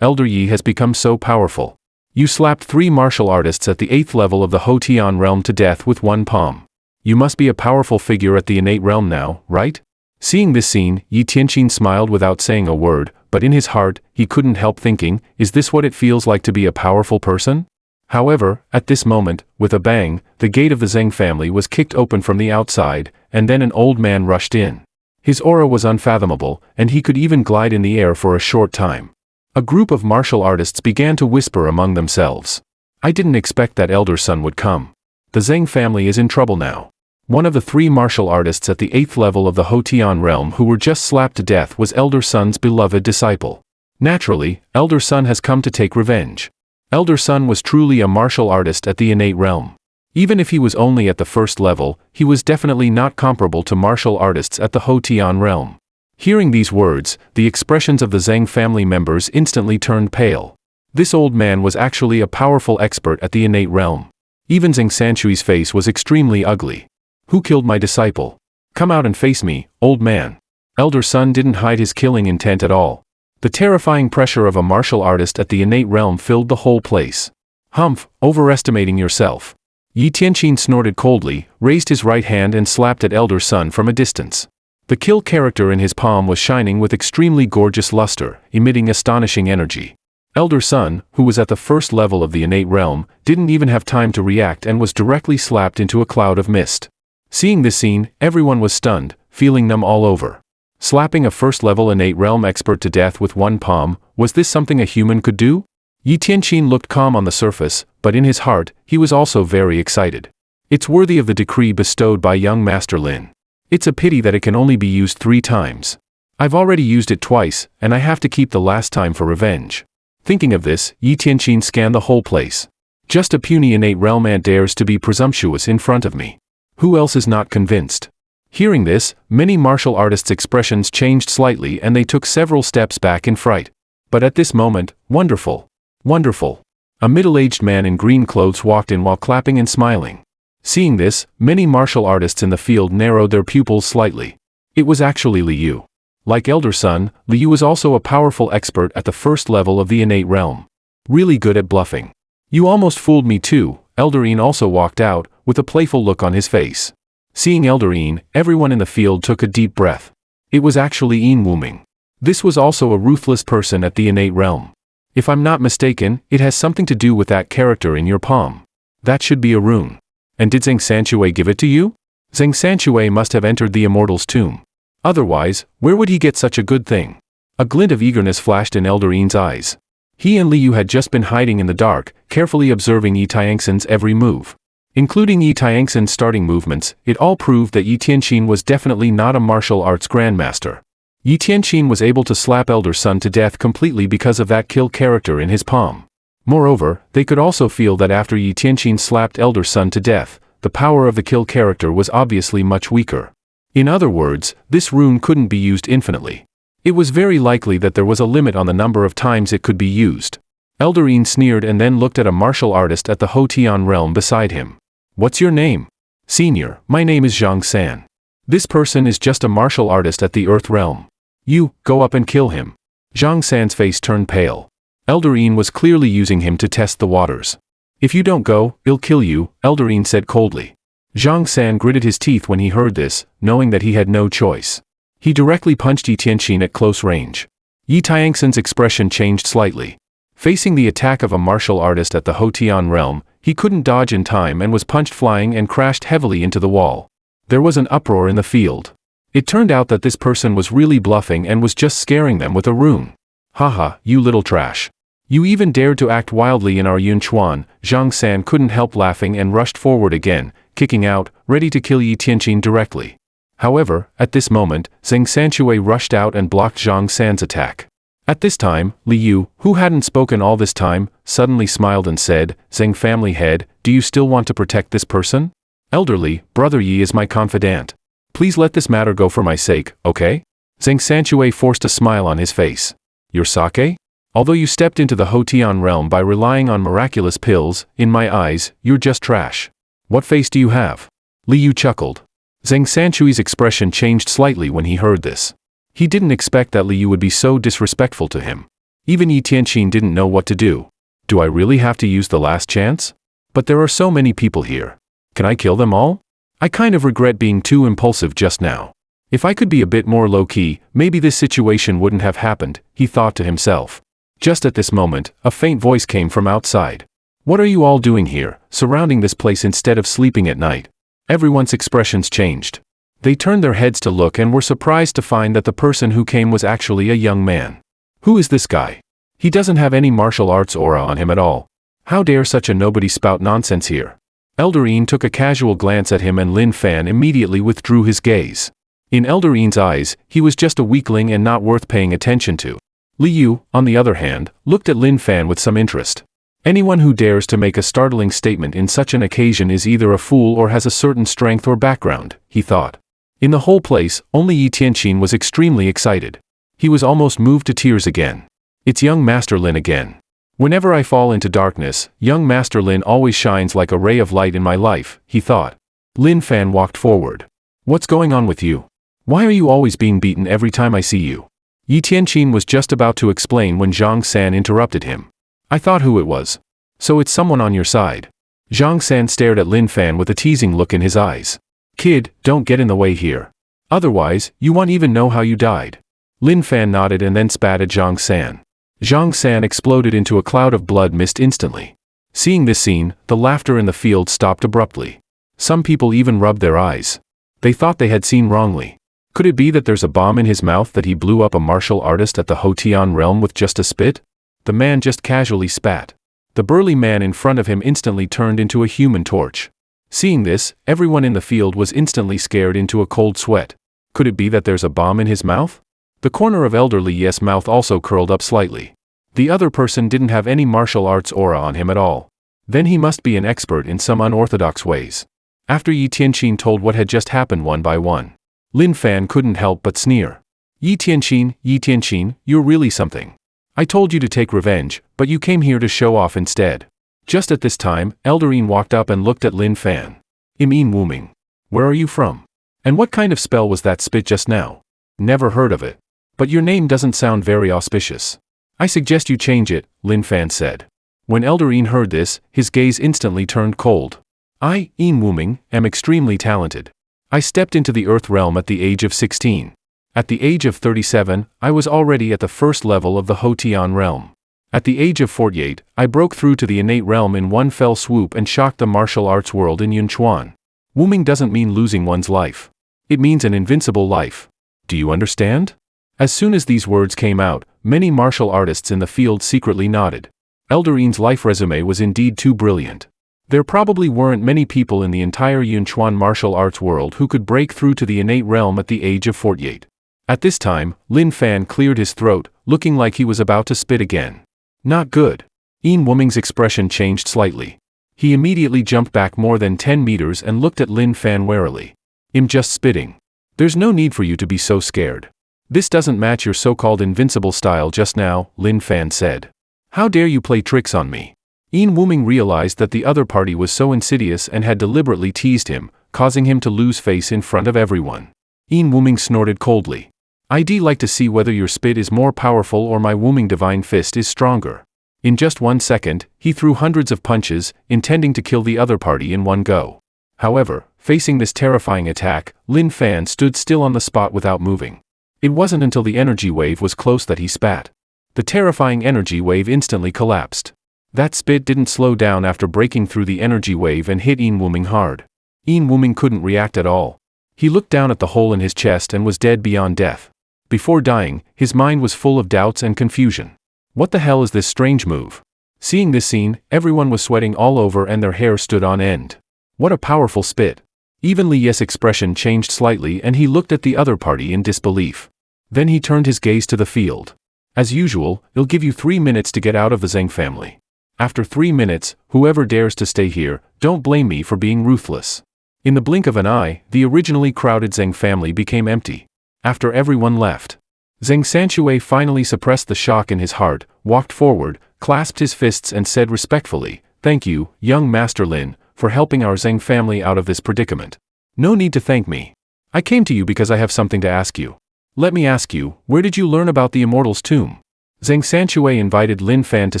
Elder Yi has become so powerful. You slapped 3 martial artists at the 8th level of the Hotian realm to death with one palm. You must be a powerful figure at the innate realm now, right? Seeing this scene, Yi Tianqin smiled without saying a word, but in his heart, he couldn't help thinking, is this what it feels like to be a powerful person? However, at this moment, with a bang, the gate of the Zhang family was kicked open from the outside, and then an old man rushed in. His aura was unfathomable, and he could even glide in the air for a short time. A group of martial artists began to whisper among themselves. I didn't expect that elder son would come. The Zhang family is in trouble now. One of the 3 martial artists at the 8th level of the Hotian realm who were just slapped to death was Elder Sun's beloved disciple. Naturally, Elder Sun has come to take revenge. Elder Sun was truly a martial artist at the innate realm. Even if he was only at the 1st level, he was definitely not comparable to martial artists at the Hotian realm. Hearing these words, the expressions of the Zhang family members instantly turned pale. This old man was actually a powerful expert at the innate realm. Even Zhang Sanchui's face was extremely ugly. Who killed my disciple? Come out and face me, old man. Elder Sun didn't hide his killing intent at all. The terrifying pressure of a martial artist at the innate realm filled the whole place. Humph, overestimating yourself. Yi Tianqin snorted coldly, raised his right hand and slapped at Elder Sun from a distance. The kill character in his palm was shining with extremely gorgeous luster, emitting astonishing energy. Elder Sun, who was at the 1st level of the innate realm, didn't even have time to react and was directly slapped into a cloud of mist. Seeing this scene, everyone was stunned, feeling numb all over. Slapping a 1st level innate realm expert to death with one palm, was this something a human could do? Yi Tianqin looked calm on the surface, but in his heart, he was also very excited. It's worthy of the decree bestowed by young Master Lin. It's a pity that it can only be used 3 times. I've already used it twice, and I have to keep the last time for revenge. Thinking of this, Yi Tianqin scanned the whole place. Just a puny innate realm ant dares to be presumptuous in front of me. Who else is not convinced? Hearing this, many martial artists' expressions changed slightly and they took several steps back in fright. But at this moment, wonderful. Wonderful. A middle-aged man in green clothes walked in while clapping and smiling. Seeing this, many martial artists in the field narrowed their pupils slightly. It was actually Liu. Like Elder Sun, Liu was also a powerful expert at the 1st level of the innate realm. Really good at bluffing. You almost fooled me too. Elderine also walked out, with a playful look on his face. Seeing Elderine, everyone in the field took a deep breath. It was actually Yin Wuming. This was also a ruthless person at the innate realm. If I'm not mistaken, it has something to do with that character in your palm. That should be a rune. And did Zhang Sanchue give it to you? Zhang Sanchue must have entered the Immortal's tomb. Otherwise, where would he get such a good thing? A glint of eagerness flashed in Elderine's eyes. He and Liu had just been hiding in the dark, carefully observing Yi Tianxin's every move. Including Yi Tianxin's starting movements, it all proved that Yi Tianqin was definitely not a martial arts grandmaster. Yi Tianqin was able to slap Elder Sun to death completely because of that kill character in his palm. Moreover, they could also feel that after Yi Tianqin slapped Elder Sun to death, the power of the kill character was obviously much weaker. In other words, this rune couldn't be used infinitely. It was very likely that there was a limit on the number of times it could be used. Elderine sneered and then looked at a martial artist at the Hotian realm beside him. What's your name? Senior, my name is Zhang San. This person is just a martial artist at the Earth Realm. You, go up and kill him. Zhang San's face turned pale. Eldarine was clearly using him to test the waters. If you don't go, he'll kill you, Eldarine said coldly. Zhang San gritted his teeth when he heard this, knowing that he had no choice. He directly punched Yi Tianqin at close range. Yi Tianxin's expression changed slightly. Facing the attack of a martial artist at the Hotian realm, he couldn't dodge in time and was punched flying and crashed heavily into the wall. There was an uproar in the field. It turned out that this person was really bluffing and was just scaring them with a rune. Haha, you little trash. You even dared to act wildly in our Yunchuan. Zhang San couldn't help laughing and rushed forward again, kicking out, ready to kill Yi Tianqin directly. However, at this moment, Zheng Sanxue rushed out and blocked Zhang San's attack. At this time, Li Yu, who hadn't spoken all this time, suddenly smiled and said, Zheng family head, do you still want to protect this person? Elderly, Brother Yi is my confidant. Please let this matter go for my sake, okay? Zheng Sanxue forced a smile on his face. Your sake? Although you stepped into the Hotian realm by relying on miraculous pills, in my eyes, you're just trash. What face do you have? Li Yu chuckled. Zheng Sanxue's expression changed slightly when he heard this. He didn't expect that Li Yu would be so disrespectful to him. Even Yi Tianqin didn't know what to do. Do I really have to use the last chance? But there are so many people here. Can I kill them all? I kind of regret being too impulsive just now. If I could be a bit more low-key, maybe this situation wouldn't have happened, he thought to himself. Just at this moment, a faint voice came from outside. What are you all doing here, surrounding this place instead of sleeping at night? Everyone's expressions changed. They turned their heads to look and were surprised to find that the person who came was actually a young man. Who is this guy? He doesn't have any martial arts aura on him at all. How dare such a nobody spout nonsense here? Eldarine took a casual glance at him and Lin Fan immediately withdrew his gaze. In Eldarine's eyes, he was just a weakling and not worth paying attention to. Li Yu, on the other hand, looked at Lin Fan with some interest. Anyone who dares to make a startling statement in such an occasion is either a fool or has a certain strength or background, he thought. In the whole place, only Yi Tianqin was extremely excited. He was almost moved to tears again. It's young Master Lin again. Whenever I fall into darkness, young Master Lin always shines like a ray of light in my life, he thought. Lin Fan walked forward. What's going on with you? Why are you always being beaten every time I see you? Yi Tianqin was just about to explain when Zhang San interrupted him. I thought who it was. So it's someone on your side. Zhang San stared at Lin Fan with a teasing look in his eyes. Kid, don't get in the way here. Otherwise, you won't even know how you died. Lin Fan nodded and then spat at Zhang San. Zhang San exploded into a cloud of blood mist instantly. Seeing this scene, the laughter in the field stopped abruptly. Some people even rubbed their eyes. They thought they had seen wrongly. Could it be that there's a bomb in his mouth that he blew up a martial artist at the Hotian realm with just a spit? The man just casually spat. The burly man in front of him instantly turned into a human torch. Seeing this, everyone in the field was instantly scared into a cold sweat. Could it be that there's a bomb in his mouth? The corner of Elderly Yes' mouth also curled up slightly. The other person didn't have any martial arts aura on him at all. Then he must be an expert in some unorthodox ways. After Yi Tianqin told what had just happened one by one, Lin Fan couldn't help but sneer. Yi Tianqin, you're really something. I told you to take revenge, but you came here to show off instead. Just at this time, Eldarine walked up and looked at Lin Fan. Wuming. Where are you from? And what kind of spell was that spit just now? Never heard of it. But your name doesn't sound very auspicious. I suggest you change it, Lin Fan said. When Eldarine heard this, his gaze instantly turned cold. I, Wuming, am extremely talented. I stepped into the Earth realm at the age of 16. At the age of 37, I was already at the first level of the Hotian realm. At the age of 48, I broke through to the innate realm in one fell swoop and shocked the martial arts world in Yunchuan. Wuming doesn't mean losing one's life. It means an invincible life. Do you understand? As soon as these words came out, many martial artists in the field secretly nodded. Eldarine's life resume was indeed too brilliant. There probably weren't many people in the entire Yunchuan martial arts world who could break through to the innate realm at the age of 48. At this time, Lin Fan cleared his throat, looking like he was about to spit again. Not good. Wuming's expression changed slightly. He immediately jumped back more than 10 meters and looked at Lin Fan warily. I'm just spitting. There's no need for you to be so scared. This doesn't match your so-called invincible style just now, Lin Fan said. How dare you play tricks on me? Wuming realized that the other party was so insidious and had deliberately teased him, causing him to lose face in front of everyone. Yin Wuming snorted coldly. I'd like to see whether your spit is more powerful or my Wuming divine fist is stronger. In just 1 second, he threw hundreds of punches, intending to kill the other party in one go. However, facing this terrifying attack, Lin Fan stood still on the spot without moving. It wasn't until the energy wave was close that he spat. The terrifying energy wave instantly collapsed. That spit didn't slow down after breaking through the energy wave and hit Yin Wuming hard. Yin Wuming couldn't react at all. He looked down at the hole in his chest and was dead beyond death. Before dying, his mind was full of doubts and confusion. What the hell is this strange move? Seeing this scene, everyone was sweating all over and their hair stood on end. What a powerful spit. Even Li Ye's expression changed slightly and he looked at the other party in disbelief. Then he turned his gaze to the field. As usual, it'll give you 3 minutes to get out of the Zheng family. After 3 minutes, whoever dares to stay here, don't blame me for being ruthless. In the blink of an eye, the originally crowded Zheng family became empty. After everyone left, Zheng Sanshue finally suppressed the shock in his heart, walked forward, clasped his fists and said respectfully, "Thank you, young Master Lin, for helping our Zheng family out of this predicament. No need to thank me. I came to you because I have something to ask you. Let me ask you, where did you learn about the Immortal's tomb?" Zheng Sanshue invited Lin Fan to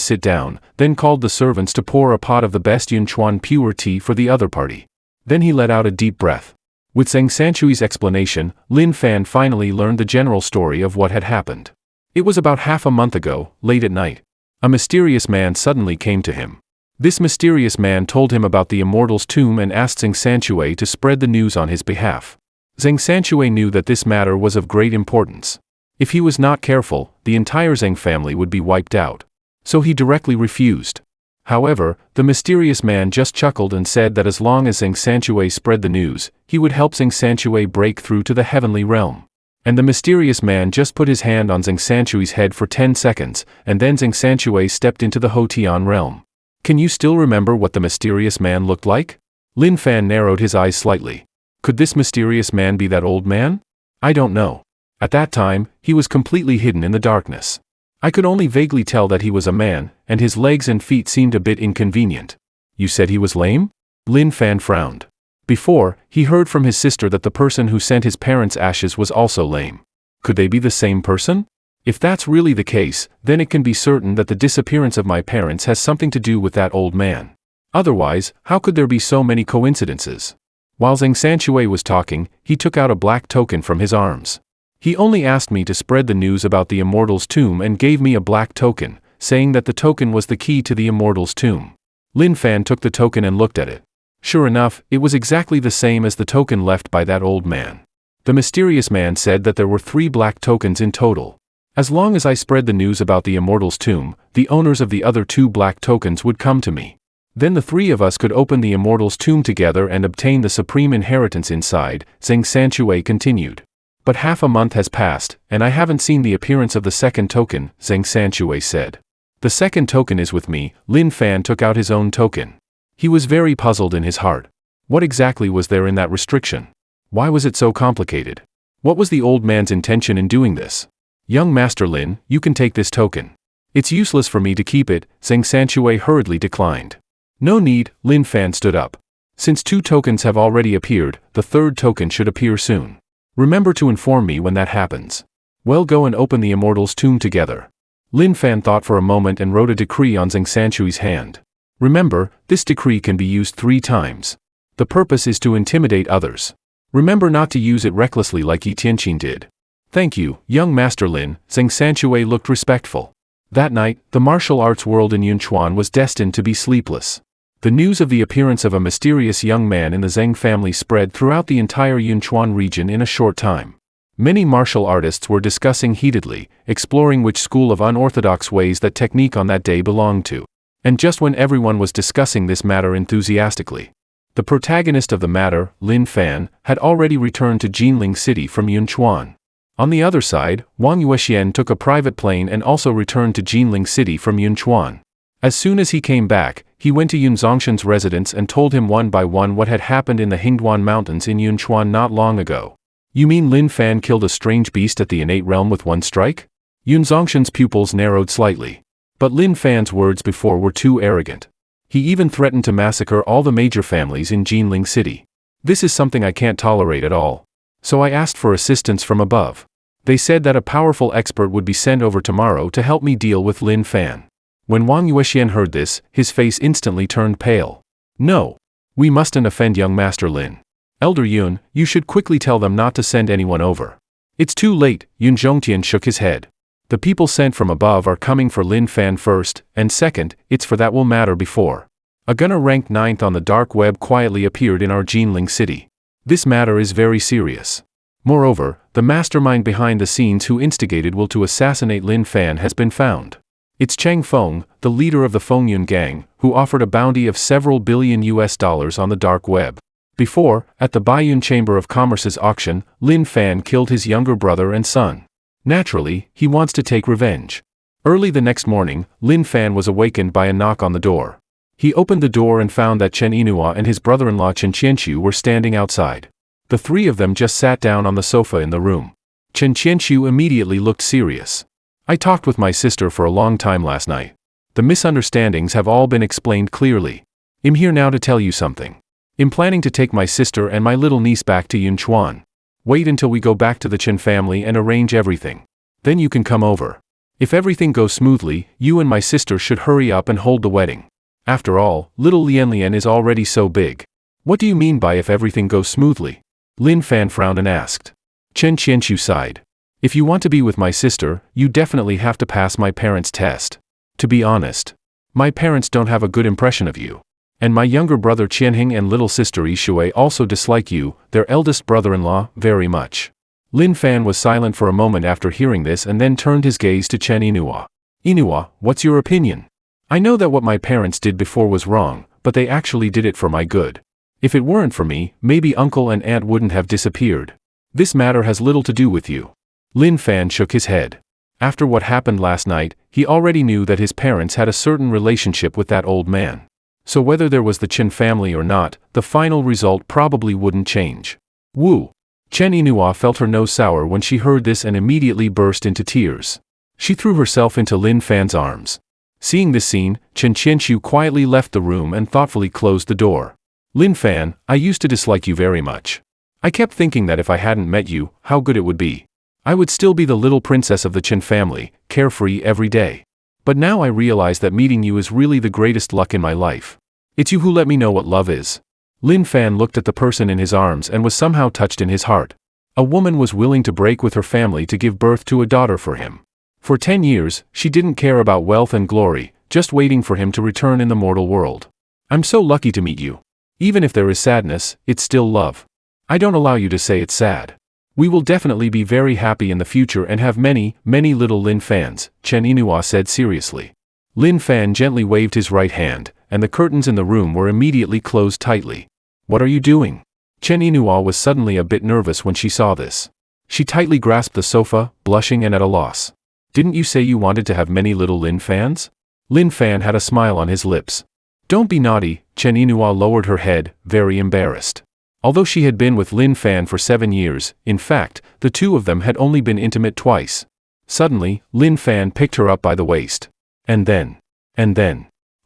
sit down, then called the servants to pour a pot of the best Yunchuan pure tea for the other party. Then he let out a deep breath. With Zheng Sanshui's explanation, Lin Fan finally learned the general story of what had happened. It was about half a month ago, late at night. A mysterious man suddenly came to him. This mysterious man told him about the Immortal's tomb and asked Zheng Sanshue to spread the news on his behalf. Zheng Sanshue knew that this matter was of great importance. If he was not careful, the entire Zheng family would be wiped out. So he directly refused. However, the mysterious man just chuckled and said that as long as Zheng Sanshue spread the news, he would help Zheng Sanshue break through to the heavenly realm. And the mysterious man just put his hand on Zheng Sanshui's head for 10 seconds, and then Zheng Sanshue stepped into the Hotian realm. Can you still remember what the mysterious man looked like? Lin Fan narrowed his eyes slightly. Could this mysterious man be that old man? I don't know. At that time, he was completely hidden in the darkness. I could only vaguely tell that he was a man, and his legs and feet seemed a bit inconvenient. You said he was lame? Lin Fan frowned. Before, he heard from his sister that the person who sent his parents' ashes was also lame. Could they be the same person? If that's really the case, then it can be certain that the disappearance of my parents has something to do with that old man. Otherwise, how could there be so many coincidences? While Zheng Sanshue was talking, he took out a black token from his arms. He only asked me to spread the news about the Immortal's tomb and gave me a black token, saying that the token was the key to the Immortal's tomb. Lin Fan took the token and looked at it. Sure enough, it was exactly the same as the token left by that old man. The mysterious man said that there were 3 black tokens in total. As long as I spread the news about the Immortal's tomb, the owners of the other 2 black tokens would come to me. Then the 3 of us could open the Immortal's tomb together and obtain the supreme inheritance inside, Zheng Sanshue continued. But half a month has passed, and I haven't seen the appearance of the second token, Zheng Sanshue said. The second token is with me. Lin Fan took out his own token. He was very puzzled in his heart. What exactly was there in that restriction? Why was it so complicated? What was the old man's intention in doing this? Young Master Lin, you can take this token. It's useless for me to keep it, Zheng Sanshue hurriedly declined. No need, Lin Fan stood up. Since 2 tokens have already appeared, the 3rd token should appear soon. Remember to inform me when that happens. Well, go and open the Immortal's tomb together. Lin Fan thought for a moment and wrote a decree on Zheng Sanshui's hand. Remember, this decree can be used 3 times. The purpose is to intimidate others. Remember not to use it recklessly like Yi Tianqin did. Thank you, young Master Lin. Zheng Sanshue looked respectful. That night, the martial arts world in Yunchuan was destined to be sleepless. The news of the appearance of a mysterious young man in the Zheng family spread throughout the entire Yunchuan region in a short time. Many martial artists were discussing heatedly, exploring which school of unorthodox ways that technique on that day belonged to. And just when everyone was discussing this matter enthusiastically, the protagonist of the matter, Lin Fan, had already returned to Jinling City from Yunchuan. On the other side, Wang Yuexian took a private plane and also returned to Jinling City from Yunchuan. As soon as he came back, he went to Yun Zongshan's residence and told him one by one what had happened in the Hingduan Mountains in Yunchuan not long ago. You mean Lin Fan killed a strange beast at the innate realm with one strike? Yun Zongshan's pupils narrowed slightly. But Lin Fan's words before were too arrogant. He even threatened to massacre all the major families in Jinling City. This is something I can't tolerate at all. So I asked for assistance from above. They said that a powerful expert would be sent over tomorrow to help me deal with Lin Fan. When Wang Yuexian heard this, his face instantly turned pale. No. We mustn't offend young Master Lin. Elder Yun, you should quickly tell them not to send anyone over. It's too late, Yun Zhongtian shook his head. The people sent from above are coming for Lin Fan first, and second, it's for that will matter before. A gunner ranked 9th on the dark web quietly appeared in our Jinling city. This matter is very serious. Moreover, the mastermind behind the scenes who instigated Will to assassinate Lin Fan has been found. It's Cheng Feng, the leader of the Fengyun gang, who offered a bounty of several billion US dollars on the dark web. Before, at the Baiyun Chamber of Commerce's auction, Lin Fan killed his younger brother and son. Naturally, he wants to take revenge. Early the next morning, Lin Fan was awakened by a knock on the door. He opened the door and found that Chen Yinhua and his brother-in-law Chen Qianqiu were standing outside. The three of them just sat down on the sofa in the room. Chen Qianqiu immediately looked serious. I talked with my sister for a long time last night. The misunderstandings have all been explained clearly. I'm here now to tell you something. I'm planning to take my sister and my little niece back to Yunchuan. Wait until we go back to the Chen family and arrange everything. Then you can come over. If everything goes smoothly, you and my sister should hurry up and hold the wedding. After all, little Lian is already so big. What do you mean by if everything goes smoothly? Lin Fan frowned and asked. Chen Qianqiu sighed. If you want to be with my sister, you definitely have to pass my parents' test. To be honest, my parents don't have a good impression of you. And my younger brother Qianhing and little sister Yishui also dislike you, their eldest brother-in-law, very much. Lin Fan was silent for a moment after hearing this and then turned his gaze to Chen Yinhua. Yinhua, what's your opinion? I know that what my parents did before was wrong, but they actually did it for my good. If it weren't for me, maybe uncle and aunt wouldn't have disappeared. This matter has little to do with you. Lin Fan shook his head. After what happened last night, he already knew that his parents had a certain relationship with that old man. So whether there was the Chen family or not, the final result probably wouldn't change. Woo! Chen Yinhua felt her nose sour when she heard this and immediately burst into tears. She threw herself into Lin Fan's arms. Seeing this scene, Chen Qianqiu quietly left the room and thoughtfully closed the door. Lin Fan, I used to dislike you very much. I kept thinking that if I hadn't met you, how good it would be. I would still be the little princess of the Chen family, carefree every day. But now I realize that meeting you is really the greatest luck in my life. It's you who let me know what love is. Lin Fan looked at the person in his arms and was somehow touched in his heart. A woman was willing to break with her family to give birth to a daughter for him. For 10 years, she didn't care about wealth and glory, just waiting for him to return in the mortal world. I'm so lucky to meet you. Even if there is sadness, it's still love. I don't allow you to say it's sad. We will definitely be very happy in the future and have many, many little Lin Fans, Chen Yinhua said seriously. Lin Fan gently waved his right hand, and the curtains in the room were immediately closed tightly. What are you doing? Chen Yinhua was suddenly a bit nervous when she saw this. She tightly grasped the sofa, blushing and at a loss. Didn't you say you wanted to have many little Lin Fans? Lin Fan had a smile on his lips. Don't be naughty, Chen Yinhua lowered her head, very embarrassed. Although she had been with Lin Fan for 7 years, in fact, the two of them had only been intimate twice. Suddenly, Lin Fan picked her up by the waist. And then.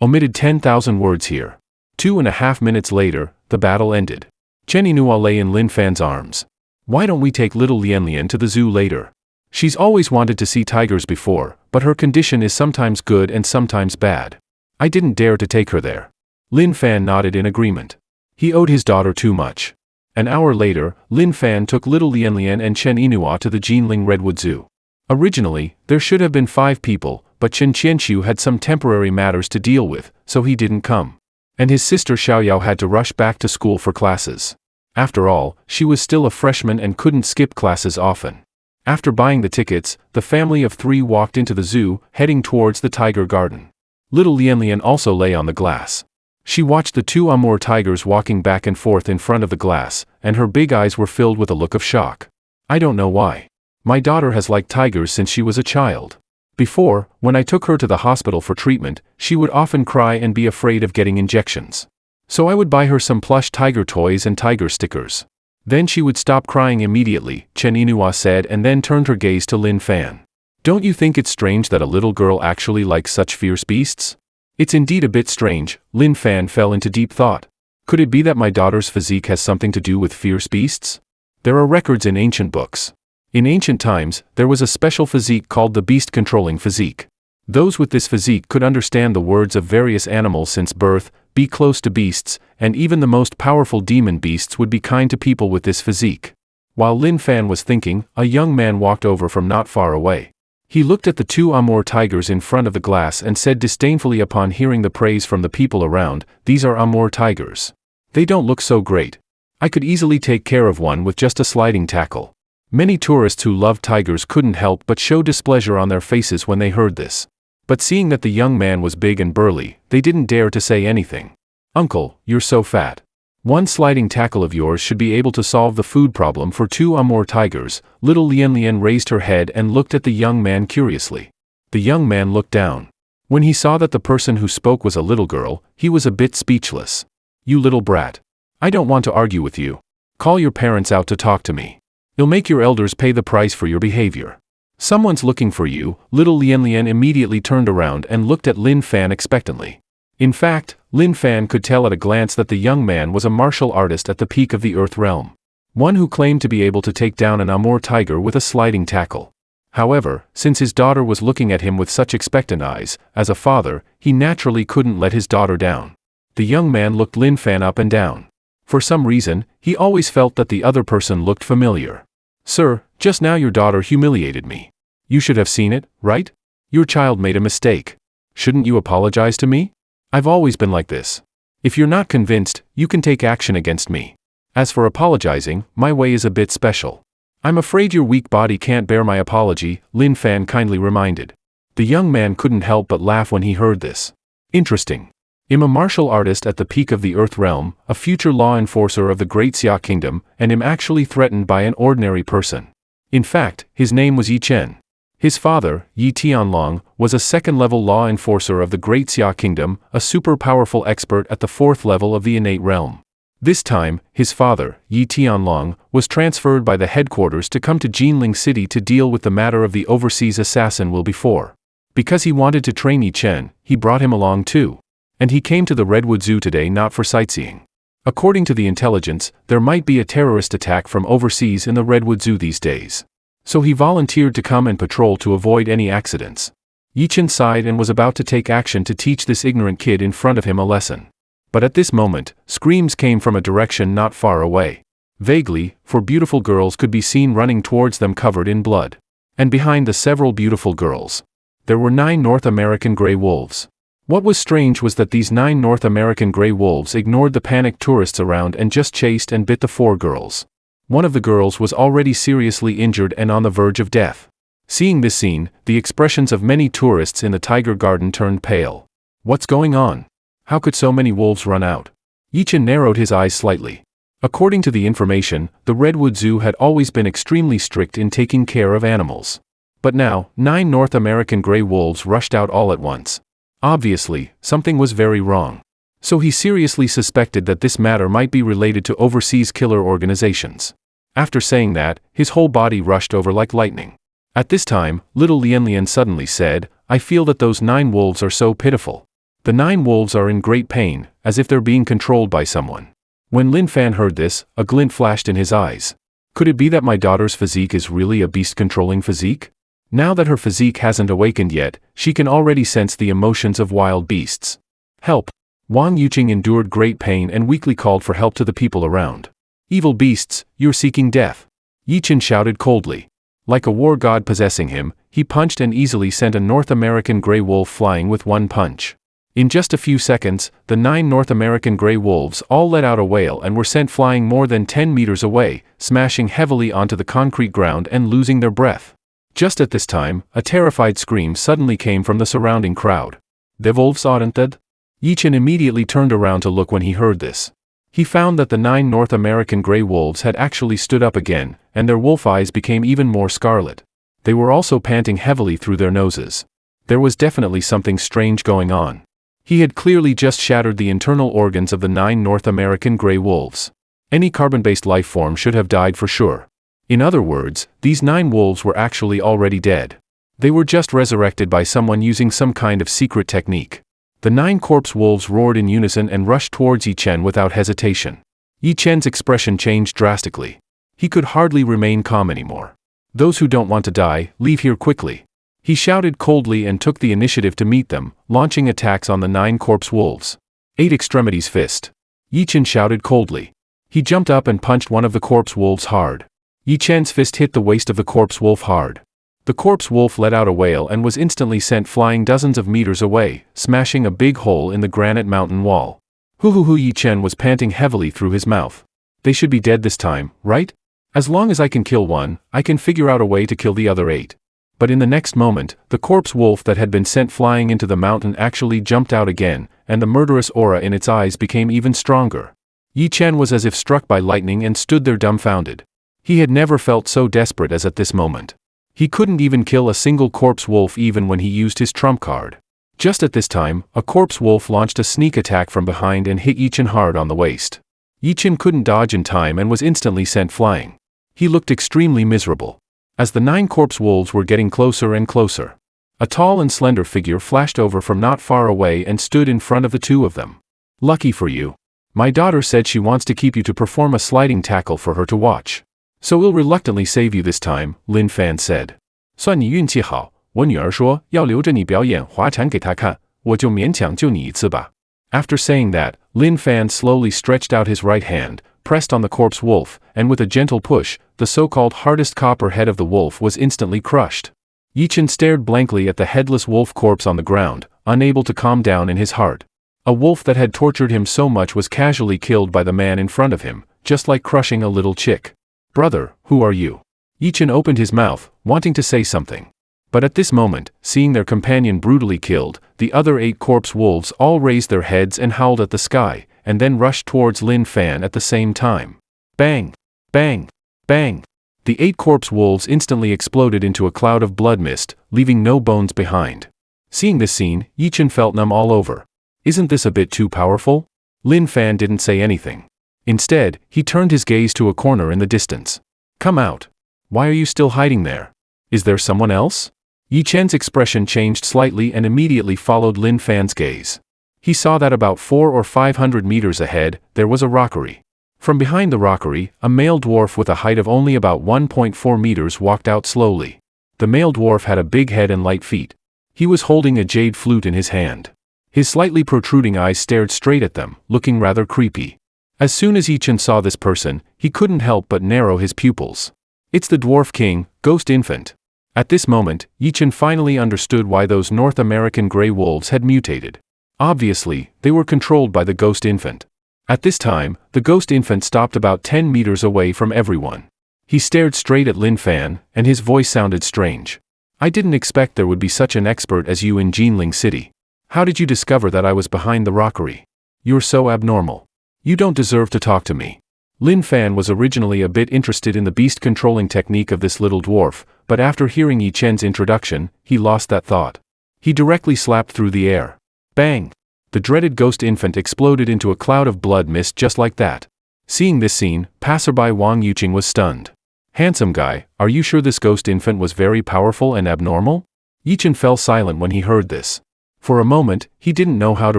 Omitted 10,000 words here. 2.5 minutes later, the battle ended. Chen Yinhua lay in Lin Fan's arms. Why don't we take little Lian to the zoo later? She's always wanted to see tigers before, but her condition is sometimes good and sometimes bad. I didn't dare to take her there. Lin Fan nodded in agreement. He owed his daughter too much. An hour later, Lin Fan took little Lian and Chen Yinhua to the Jinling Redwood Zoo. Originally, there should have been 5 people, but Chen Qianqiu had some temporary matters to deal with, so he didn't come. And his sister Xiaoyao had to rush back to school for classes. After all, she was still a freshman and couldn't skip classes often. After buying the tickets, the family of 3 walked into the zoo, heading towards the tiger garden. Little Lian also lay on the glass. She watched the 2 Amur tigers walking back and forth in front of the glass, and her big eyes were filled with a look of shock. I don't know why. My daughter has liked tigers since she was a child. Before, when I took her to the hospital for treatment, she would often cry and be afraid of getting injections. So I would buy her some plush tiger toys and tiger stickers. Then she would stop crying immediately, Chen Yinhua said, and then turned her gaze to Lin Fan. Don't you think it's strange that a little girl actually likes such fierce beasts? It's indeed a bit strange. Lin Fan fell into deep thought. Could it be that my daughter's physique has something to do with fierce beasts? There are records in ancient books. In ancient times, there was a special physique called the beast-controlling physique. Those with this physique could understand the words of various animals since birth, be close to beasts, and even the most powerful demon beasts would be kind to people with this physique. While Lin Fan was thinking, a young man walked over from not far away. He looked at the two Amur tigers in front of the glass and said disdainfully upon hearing the praise from the people around, "These are Amur tigers. They don't look so great. I could easily take care of one with just a sliding tackle." Many tourists who loved tigers couldn't help but show displeasure on their faces when they heard this. But seeing that the young man was big and burly, they didn't dare to say anything. "Uncle, you're so fat. One sliding tackle of yours should be able to solve the food problem for two Amur tigers." Little Lian Lian raised her head and looked at the young man curiously. The young man looked down. When he saw that the person who spoke was a little girl, he was a bit speechless. "You little brat. I don't want to argue with you. Call your parents out to talk to me. You'll make your elders pay the price for your behavior. Someone's looking for you." Little Lian Lian immediately turned around and looked at Lin Fan expectantly. In fact, Lin Fan could tell at a glance that the young man was a martial artist at the peak of the Earth realm. One who claimed to be able to take down an Amur tiger with a sliding tackle. However, since his daughter was looking at him with such expectant eyes, as a father, he naturally couldn't let his daughter down. The young man looked Lin Fan up and down. For some reason, he always felt that the other person looked familiar. "Sir, just now your daughter humiliated me. You should have seen it, right? Your child made a mistake. Shouldn't you apologize to me? I've always been like this. If you're not convinced, you can take action against me. As for apologizing, my way is a bit special." "I'm afraid your weak body can't bear my apology," Lin Fan kindly reminded. The young man couldn't help but laugh when he heard this. Interesting. I'm a martial artist at the peak of the Earth realm, a future law enforcer of the Great Xia Kingdom, and am actually threatened by an ordinary person. In fact, his name was Yi Chen. His father, Yi Tianlong, was a second-level law enforcer of the Great Xia Kingdom, a super-powerful expert at the fourth level of the innate realm. This time, his father, Yi Tianlong, was transferred by the headquarters to come to Jinling City to deal with the matter of the overseas assassin Will before. Because he wanted to train Yi Chen, he brought him along too. And he came to the Redwood Zoo today not for sightseeing. According to the intelligence, there might be a terrorist attack from overseas in the Redwood Zoo these days. So he volunteered to come and patrol to avoid any accidents. Yi Chen sighed and was about to take action to teach this ignorant kid in front of him a lesson. But at this moment, screams came from a direction not far away. Vaguely, 4 beautiful girls could be seen running towards them covered in blood. And behind the several beautiful girls, there were 9 North American gray wolves. What was strange was that these 9 North American gray wolves ignored the panicked tourists around and just chased and bit the 4 girls. One of the girls was already seriously injured and on the verge of death. Seeing this scene, the expressions of many tourists in the tiger garden turned pale. What's going on? How could so many wolves run out? Yi Chen narrowed his eyes slightly. According to the information, the Redwood Zoo had always been extremely strict in taking care of animals. But now, 9 North American gray wolves rushed out all at once. Obviously, something was very wrong. So he seriously suspected that this matter might be related to overseas killer organizations. After saying that, his whole body rushed over like lightning. At this time, little Lian Lian suddenly said, "I feel that those 9 wolves are so pitiful. The 9 wolves are in great pain, as if they're being controlled by someone." When Lin Fan heard this, a glint flashed in his eyes. Could it be that my daughter's physique is really a beast-controlling physique? Now that her physique hasn't awakened yet, she can already sense the emotions of wild beasts. Help! Wang Yuqing endured great pain and weakly called for help to the people around. "Evil beasts, you're seeking death." Yi Chen shouted coldly. Like a war god possessing him, he punched and easily sent a North American gray wolf flying with one punch. In just a few seconds, the 9 North American gray wolves all let out a wail and were sent flying more than 10 meters away, smashing heavily onto the concrete ground and losing their breath. Just at this time, a terrified scream suddenly came from the surrounding crowd. "The wolves aren't dead?" Yi Chen immediately turned around to look when he heard this. He found that the 9 North American gray wolves had actually stood up again, and their wolf eyes became even more scarlet. They were also panting heavily through their noses. There was definitely something strange going on. He had clearly just shattered the internal organs of the 9 North American gray wolves. Any carbon-based life form should have died for sure. In other words, these 9 wolves were actually already dead. They were just resurrected by someone using some kind of secret technique. The 9 corpse wolves roared in unison and rushed towards Yi Chen without hesitation. Yi Chen's expression changed drastically. He could hardly remain calm anymore. Those who don't want to die, leave here quickly. He shouted coldly and took the initiative to meet them, launching attacks on the 9 corpse wolves. 8 extremities fist. Yi Chen shouted coldly. He jumped up and punched one of the corpse wolves hard. Yi Chen's fist hit the waist of the corpse wolf hard. The corpse wolf let out a wail and was instantly sent flying dozens of meters away, smashing a big hole in the granite mountain wall. Hoo Yi Chen was panting heavily through his mouth. They should be dead this time, right? As long as I can kill one, I can figure out a way to kill the other 8. But in the next moment, the corpse wolf that had been sent flying into the mountain actually jumped out again, and the murderous aura in its eyes became even stronger. Yi Chen was as if struck by lightning and stood there dumbfounded. He had never felt so desperate as at this moment. He couldn't even kill a single corpse wolf even when he used his trump card. Just at this time, a corpse wolf launched a sneak attack from behind and hit Yi Chen hard on the waist. Yi Chen couldn't dodge in time and was instantly sent flying. He looked extremely miserable. As the 9 corpse wolves were getting closer and closer, a tall and slender figure flashed over from not far away and stood in front of the 2 of them. Lucky for you. My daughter said she wants to keep you to perform a sliding tackle for her to watch. So we'll reluctantly save you this time, Lin Fan said. 算你运气好，我女儿说要留着你表演滑铲给她看，我就勉强救你一次吧. After saying that, Lin Fan slowly stretched out his right hand, pressed on the corpse wolf, and with a gentle push, the so-called hardest copper head of the wolf was instantly crushed. Yi Chen stared blankly at the headless wolf corpse on the ground, unable to calm down in his heart. A wolf that had tortured him so much was casually killed by the man in front of him, just like crushing a little chick. Brother, who are you? Yi Chen opened his mouth, wanting to say something. But at this moment, seeing their companion brutally killed, the other 8 corpse wolves all raised their heads and howled at the sky, and then rushed towards Lin Fan at the same time. Bang! Bang! Bang! The 8 corpse wolves instantly exploded into a cloud of blood mist, leaving no bones behind. Seeing this scene, Yi Chen felt numb all over. Isn't this a bit too powerful? Lin Fan didn't say anything. Instead, he turned his gaze to a corner in the distance. Come out. Why are you still hiding there? Is there someone else? Yi Chen's expression changed slightly and immediately followed Lin Fan's gaze. He saw that about 400 or 500 meters ahead, there was a rockery. From behind the rockery, a male dwarf with a height of only about 1.4 meters walked out slowly. The male dwarf had a big head and light feet. He was holding a jade flute in his hand. His slightly protruding eyes stared straight at them, looking rather creepy. As soon as Yi Chen saw this person, he couldn't help but narrow his pupils. It's the Dwarf King, Ghost Infant. At this moment, Yi Chen finally understood why those North American gray wolves had mutated. Obviously, they were controlled by the Ghost Infant. At this time, the Ghost Infant stopped about 10 meters away from everyone. He stared straight at Lin Fan, and his voice sounded strange. I didn't expect there would be such an expert as you in Jinling City. How did you discover that I was behind the rockery? You're so abnormal. You don't deserve to talk to me. Lin Fan was originally a bit interested in the beast-controlling technique of this little dwarf, but after hearing Yi Chen's introduction, he lost that thought. He directly slapped through the air. Bang! The dreaded Ghost Infant exploded into a cloud of blood mist just like that. Seeing this scene, passerby Wang Yuqing was stunned. Handsome guy, are you sure this Ghost Infant was very powerful and abnormal? Yi Chen fell silent when he heard this. For a moment, he didn't know how to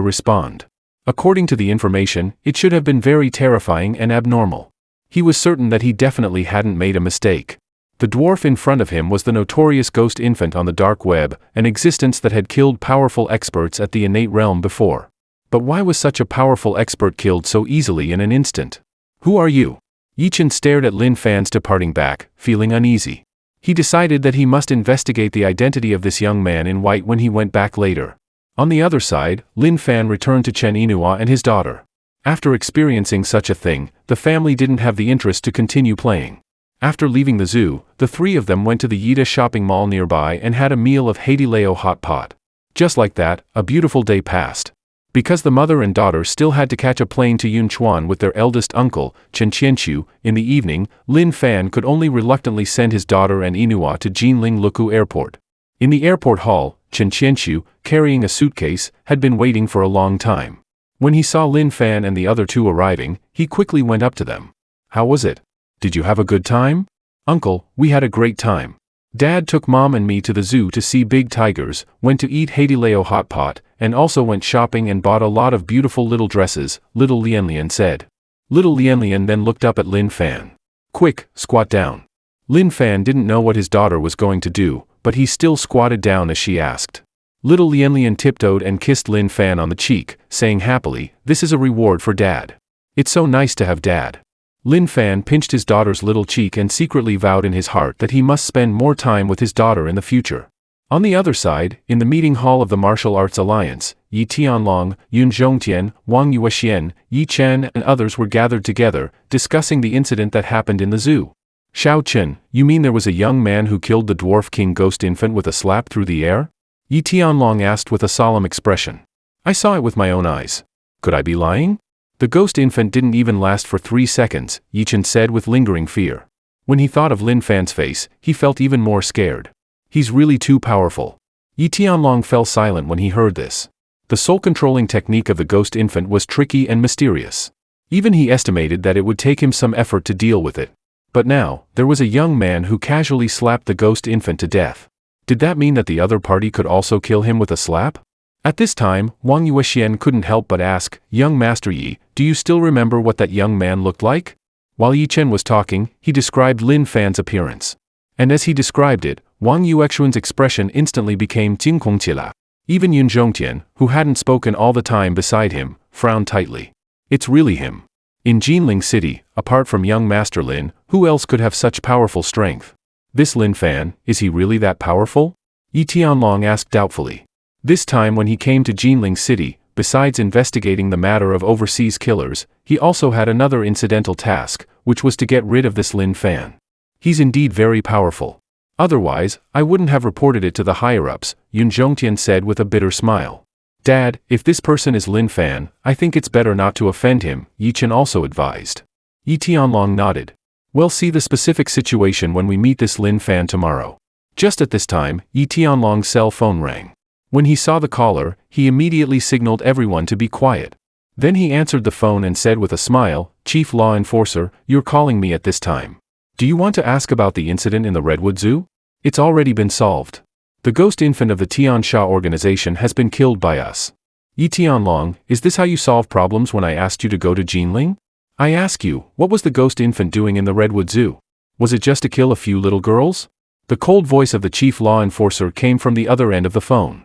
respond. According to the information, it should have been very terrifying and abnormal. He was certain that he definitely hadn't made a mistake. The dwarf in front of him was the notorious Ghost Infant on the dark web, an existence that had killed powerful experts at the innate realm before. But why was such a powerful expert killed so easily in an instant? Who are you? Yi Chen stared at Lin Fan's departing back, feeling uneasy. He decided that he must investigate the identity of this young man in white when he went back later. On the other side, Lin Fan returned to Chen Yinhua and his daughter. After experiencing such a thing, the family didn't have the interest to continue playing. After leaving the zoo, the 3 of them went to the Yida shopping mall nearby and had a meal of Haidileo hot pot. Just like that, a beautiful day passed. Because the mother and daughter still had to catch a plane to Yunchuan with their eldest uncle, Chen Qianqiu, in the evening, Lin Fan could only reluctantly send his daughter and Yinhua to Jinling Luku Airport. In the airport hall, Chen Qianqiu, carrying a suitcase, had been waiting for a long time. When he saw Lin Fan and the other 2 arriving, he quickly went up to them. How was it? Did you have a good time? Uncle, we had a great time. Dad took Mom and me to the zoo to see big tigers, went to eat Haidileo hot pot, and also went shopping and bought a lot of beautiful little dresses, little Lian Lian said. Little Lian Lian then looked up at Lin Fan. Quick, squat down. Lin Fan didn't know what his daughter was going to do, but he still squatted down as she asked. Little Lian tiptoed and kissed Lin Fan on the cheek, saying happily, "This is a reward for Dad. It's so nice to have Dad." Lin Fan pinched his daughter's little cheek and secretly vowed in his heart that he must spend more time with his daughter in the future. On the other side, in the meeting hall of the Martial Arts Alliance, Yi Tianlong, Yun Zhongtian, Wang Yuexian, Yi Chen and others were gathered together, discussing the incident that happened in the zoo. "Xiao Chen, you mean there was a young man who killed the dwarf king ghost infant with a slap through the air?" Yi Tianlong asked with a solemn expression. "I saw it with my own eyes. Could I be lying?" "The ghost infant didn't even last for 3 seconds, Yi Chen said with lingering fear. When he thought of Lin Fan's face, he felt even more scared. He's really too powerful. Yi Tianlong fell silent when he heard this. The soul-controlling technique of the ghost infant was tricky and mysterious. Even he estimated that it would take him some effort to deal with it. But now, there was a young man who casually slapped the ghost infant to death. Did that mean that the other party could also kill him with a slap? At this time, Wang Yuexian couldn't help but ask, "Young Master Yi, do you still remember what that young man looked like?" While Yi Chen was talking, he described Lin Fan's appearance. And as he described it, Wang Yuexian's expression instantly became Jingkongqila. Even Yun Zhongtian, who hadn't spoken all the time beside him, frowned tightly. It's really him. In Jinling City, apart from young Master Lin, who else could have such powerful strength? This Lin Fan, is he really that powerful? Yi Tianlong asked doubtfully. This time when he came to Jinling City, besides investigating the matter of overseas killers, he also had another incidental task, which was to get rid of this Lin Fan. He's indeed very powerful. Otherwise, I wouldn't have reported it to the higher-ups, Yun Zhongtian said with a bitter smile. Dad, if this person is Lin Fan, I think it's better not to offend him, Yi Chen also advised. Yi Tianlong nodded. We'll see the specific situation when we meet this Lin Fan tomorrow. Just at this time, Yi Tianlong's cell phone rang. When he saw the caller, he immediately signaled everyone to be quiet. Then he answered the phone and said with a smile, "Chief Law Enforcer, you're calling me at this time. Do you want to ask about the incident in the Redwood Zoo? It's already been solved. The ghost infant of the Tiansha organization has been killed by us." Yi Tianlong, is this how you solve problems when I asked you to go to Jinling? I ask you, what was the ghost infant doing in the Redwood Zoo? Was it just to kill a few little girls? The cold voice of the chief law enforcer came from the other end of the phone.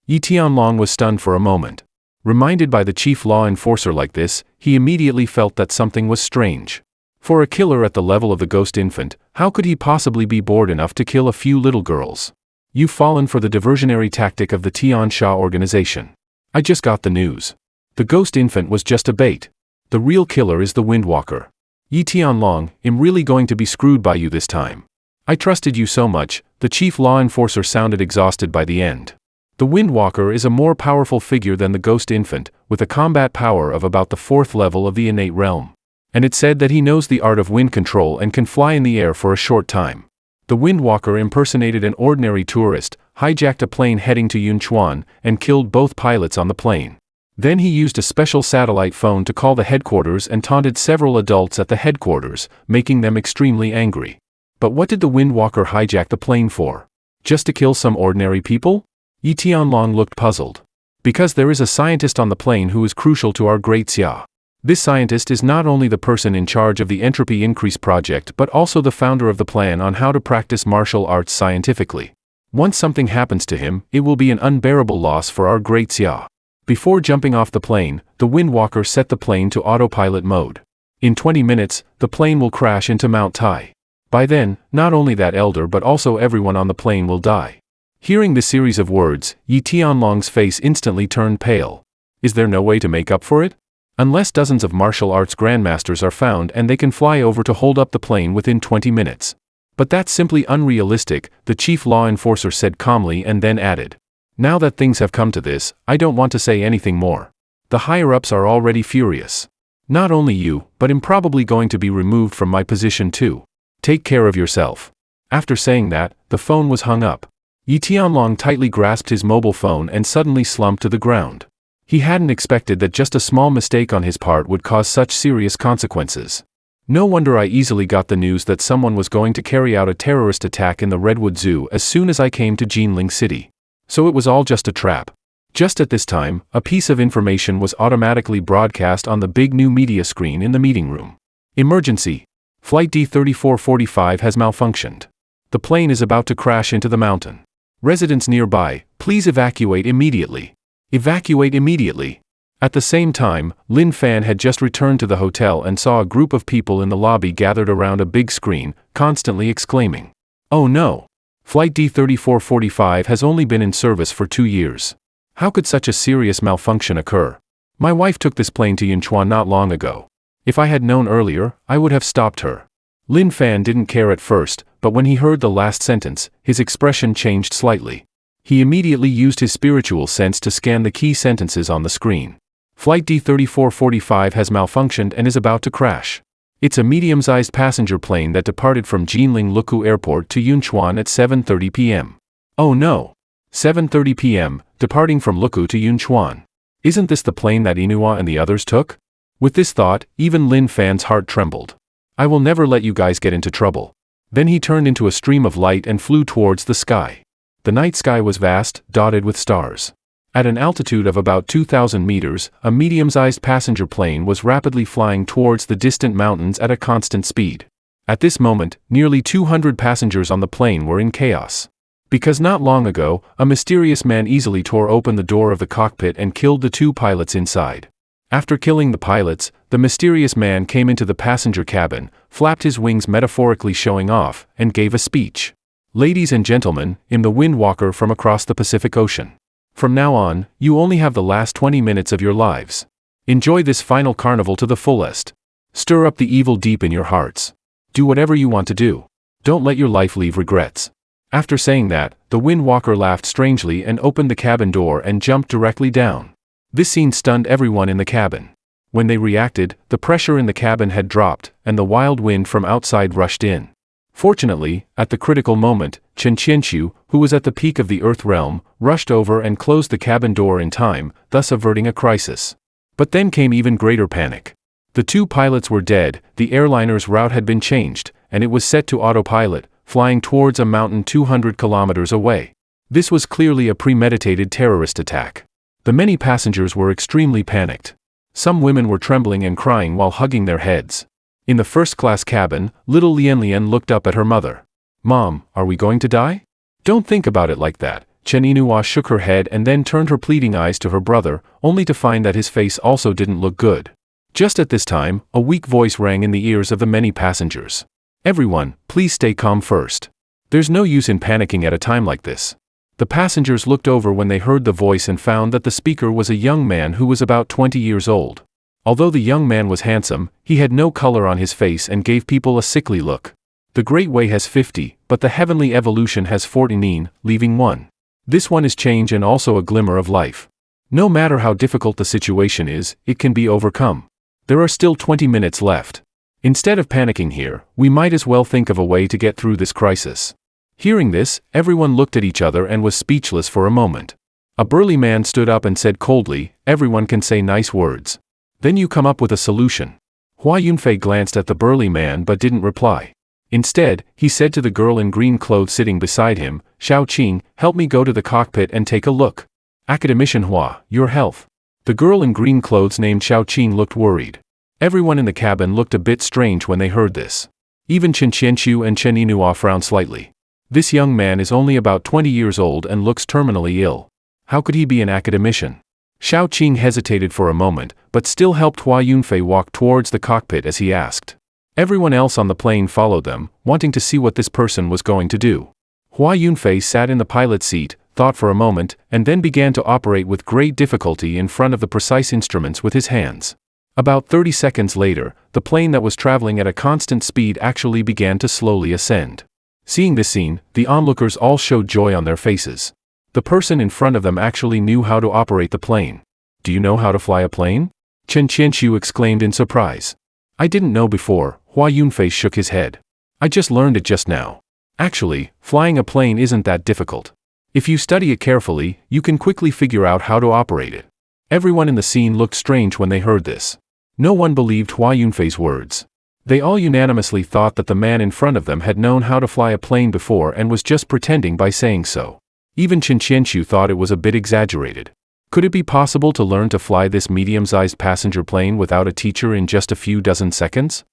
Yi Tianlong was stunned for a moment. Reminded by the chief law enforcer like this, he immediately felt that something was strange. For a killer at the level of the ghost infant, how could he possibly be bored enough to kill a few little girls? You've fallen for the diversionary tactic of the Tiansha organization. I just got the news. The ghost infant was just a bait. The real killer is the Windwalker. Yi Tianlong, I'm really going to be screwed by you this time. I trusted you so much. The chief law enforcer sounded exhausted by the end. The Windwalker is a more powerful figure than the ghost infant, with a combat power of about the 4th level of the innate realm. And it said that he knows the art of wind control and can fly in the air for a short time. The Windwalker impersonated an ordinary tourist, hijacked a plane heading to Yunchuan, and killed both pilots on the plane. Then he used a special satellite phone to call the headquarters and taunted several adults at the headquarters, making them extremely angry. But what did the Windwalker hijack the plane for? Just to kill some ordinary people? Yi Tianlong looked puzzled. Because there is a scientist on the plane who is crucial to our great Xia. This scientist is not only the person in charge of the Entropy Increase project but also the founder of the plan on how to practice martial arts scientifically. Once something happens to him, it will be an unbearable loss for our great Xia. Before jumping off the plane, the Windwalker set the plane to autopilot mode. In 20 minutes, the plane will crash into Mount Tai. By then, not only that elder but also everyone on the plane will die. Hearing the series of words, Yi Tianlong's face instantly turned pale. Is there no way to make up for it? Unless dozens of martial arts grandmasters are found and they can fly over to hold up the plane within 20 minutes. But that's simply unrealistic, the chief law enforcer said calmly and then added. Now that things have come to this, I don't want to say anything more. The higher-ups are already furious. Not only you, but I'm probably going to be removed from my position too. Take care of yourself. After saying that, the phone was hung up. Yi Tianlong tightly grasped his mobile phone and suddenly slumped to the ground. He hadn't expected that just a small mistake on his part would cause such serious consequences. No wonder I easily got the news that someone was going to carry out a terrorist attack in the Redwood Zoo as soon as I came to Jinling City. So it was all just a trap. Just at this time, a piece of information was automatically broadcast on the big new media screen in the meeting room. Emergency. Flight D-3445 has malfunctioned. The plane is about to crash into the mountain. Residents nearby, please evacuate immediately. Evacuate immediately. At the same time, Lin Fan had just returned to the hotel and saw a group of people in the lobby gathered around a big screen, constantly exclaiming, "Oh no! Flight D-3445 has only been in service for 2 years. How could such a serious malfunction occur? My wife took this plane to Yunchuan not long ago. If I had known earlier, I would have stopped her." Lin Fan didn't care at first, but when he heard the last sentence, his expression changed slightly. He immediately used his spiritual sense to scan the key sentences on the screen. Flight D-3445 has malfunctioned and is about to crash. It's a medium-sized passenger plane that departed from Jinling Lukou Airport to Yunchuan at 7:30 p.m. Oh no! 7:30 p.m., departing from Lukou to Yunchuan. Isn't this the plane that Inua and the others took? With this thought, even Lin Fan's heart trembled. I will never let you guys get into trouble. Then he turned into a stream of light and flew towards the sky. The night sky was vast, dotted with stars. At an altitude of about 2,000 meters, a medium-sized passenger plane was rapidly flying towards the distant mountains at a constant speed. At this moment, nearly 200 passengers on the plane were in chaos. Because not long ago, a mysterious man easily tore open the door of the cockpit and killed the 2 pilots inside. After killing the pilots, the mysterious man came into the passenger cabin, flapped his wings metaphorically showing off, and gave a speech. "Ladies and gentlemen, I'm the Windwalker from across the Pacific Ocean. From now on, you only have the last 20 minutes of your lives. Enjoy this final carnival to the fullest. Stir up the evil deep in your hearts. Do whatever you want to do. Don't let your life leave regrets." After saying that, the Windwalker laughed strangely and opened the cabin door and jumped directly down. This scene stunned everyone in the cabin. When they reacted, the pressure in the cabin had dropped, and the wild wind from outside rushed in. Fortunately, at the critical moment, Chen Qianxiu, who was at the peak of the Earth realm, rushed over and closed the cabin door in time, thus averting a crisis. But then came even greater panic. The 2 pilots were dead, the airliner's route had been changed, and it was set to autopilot, flying towards a mountain 200 kilometers away. This was clearly a premeditated terrorist attack. The many passengers were extremely panicked. Some women were trembling and crying while hugging their heads. In the first-class cabin, little Lian looked up at her mother. "Mom, are we going to die?" "Don't think about it like that." Chen Inua shook her head and then turned her pleading eyes to her brother, only to find that his face also didn't look good. Just at this time, a weak voice rang in the ears of the many passengers. "Everyone, please stay calm first. There's no use in panicking at a time like this." The passengers looked over when they heard the voice and found that the speaker was a young man who was about 20 years old. Although the young man was handsome, he had no color on his face and gave people a sickly look. The Great Way has 50, but the Heavenly Evolution has 49, leaving 1. This one is change and also a glimmer of life. No matter how difficult the situation is, it can be overcome. There are still 20 minutes left. Instead of panicking here, we might as well think of a way to get through this crisis. Hearing this, everyone looked at each other and was speechless for a moment. A burly man stood up and said coldly, "Everyone can say nice words. Then you come up with a solution." Hua Yunfei glanced at the burly man but didn't reply. Instead, he said to the girl in green clothes sitting beside him, "Xiao Qing, help me go to the cockpit and take a look." "Academician Hua, your health." The girl in green clothes named Xiao Qing looked worried. Everyone in the cabin looked a bit strange when they heard this. Even Chen Qianxiu and Chen Inua frowned slightly. This young man is only about 20 years old and looks terminally ill. How could he be an academician? Xiao Qing hesitated for a moment, but still helped Hua Yunfei walk towards the cockpit as he asked. Everyone else on the plane followed them, wanting to see what this person was going to do. Hua Yunfei sat in the pilot's seat, thought for a moment, and then began to operate with great difficulty in front of the precise instruments with his hands. About 30 seconds later, the plane that was traveling at a constant speed actually began to slowly ascend. Seeing this scene, the onlookers all showed joy on their faces. The person in front of them actually knew how to operate the plane. "Do you know how to fly a plane?" Chen Qianxiu exclaimed in surprise. "I didn't know before." Hua Yunfei shook his head. "I just learned it just now. Actually, flying a plane isn't that difficult. If you study it carefully, you can quickly figure out how to operate it." Everyone in the scene looked strange when they heard this. No one believed Hua Yunfei's words. They all unanimously thought that the man in front of them had known how to fly a plane before and was just pretending by saying so. Even Chen Qianxiu thought it was a bit exaggerated. Could it be possible to learn to fly this medium-sized passenger plane without a teacher in just a few dozen seconds?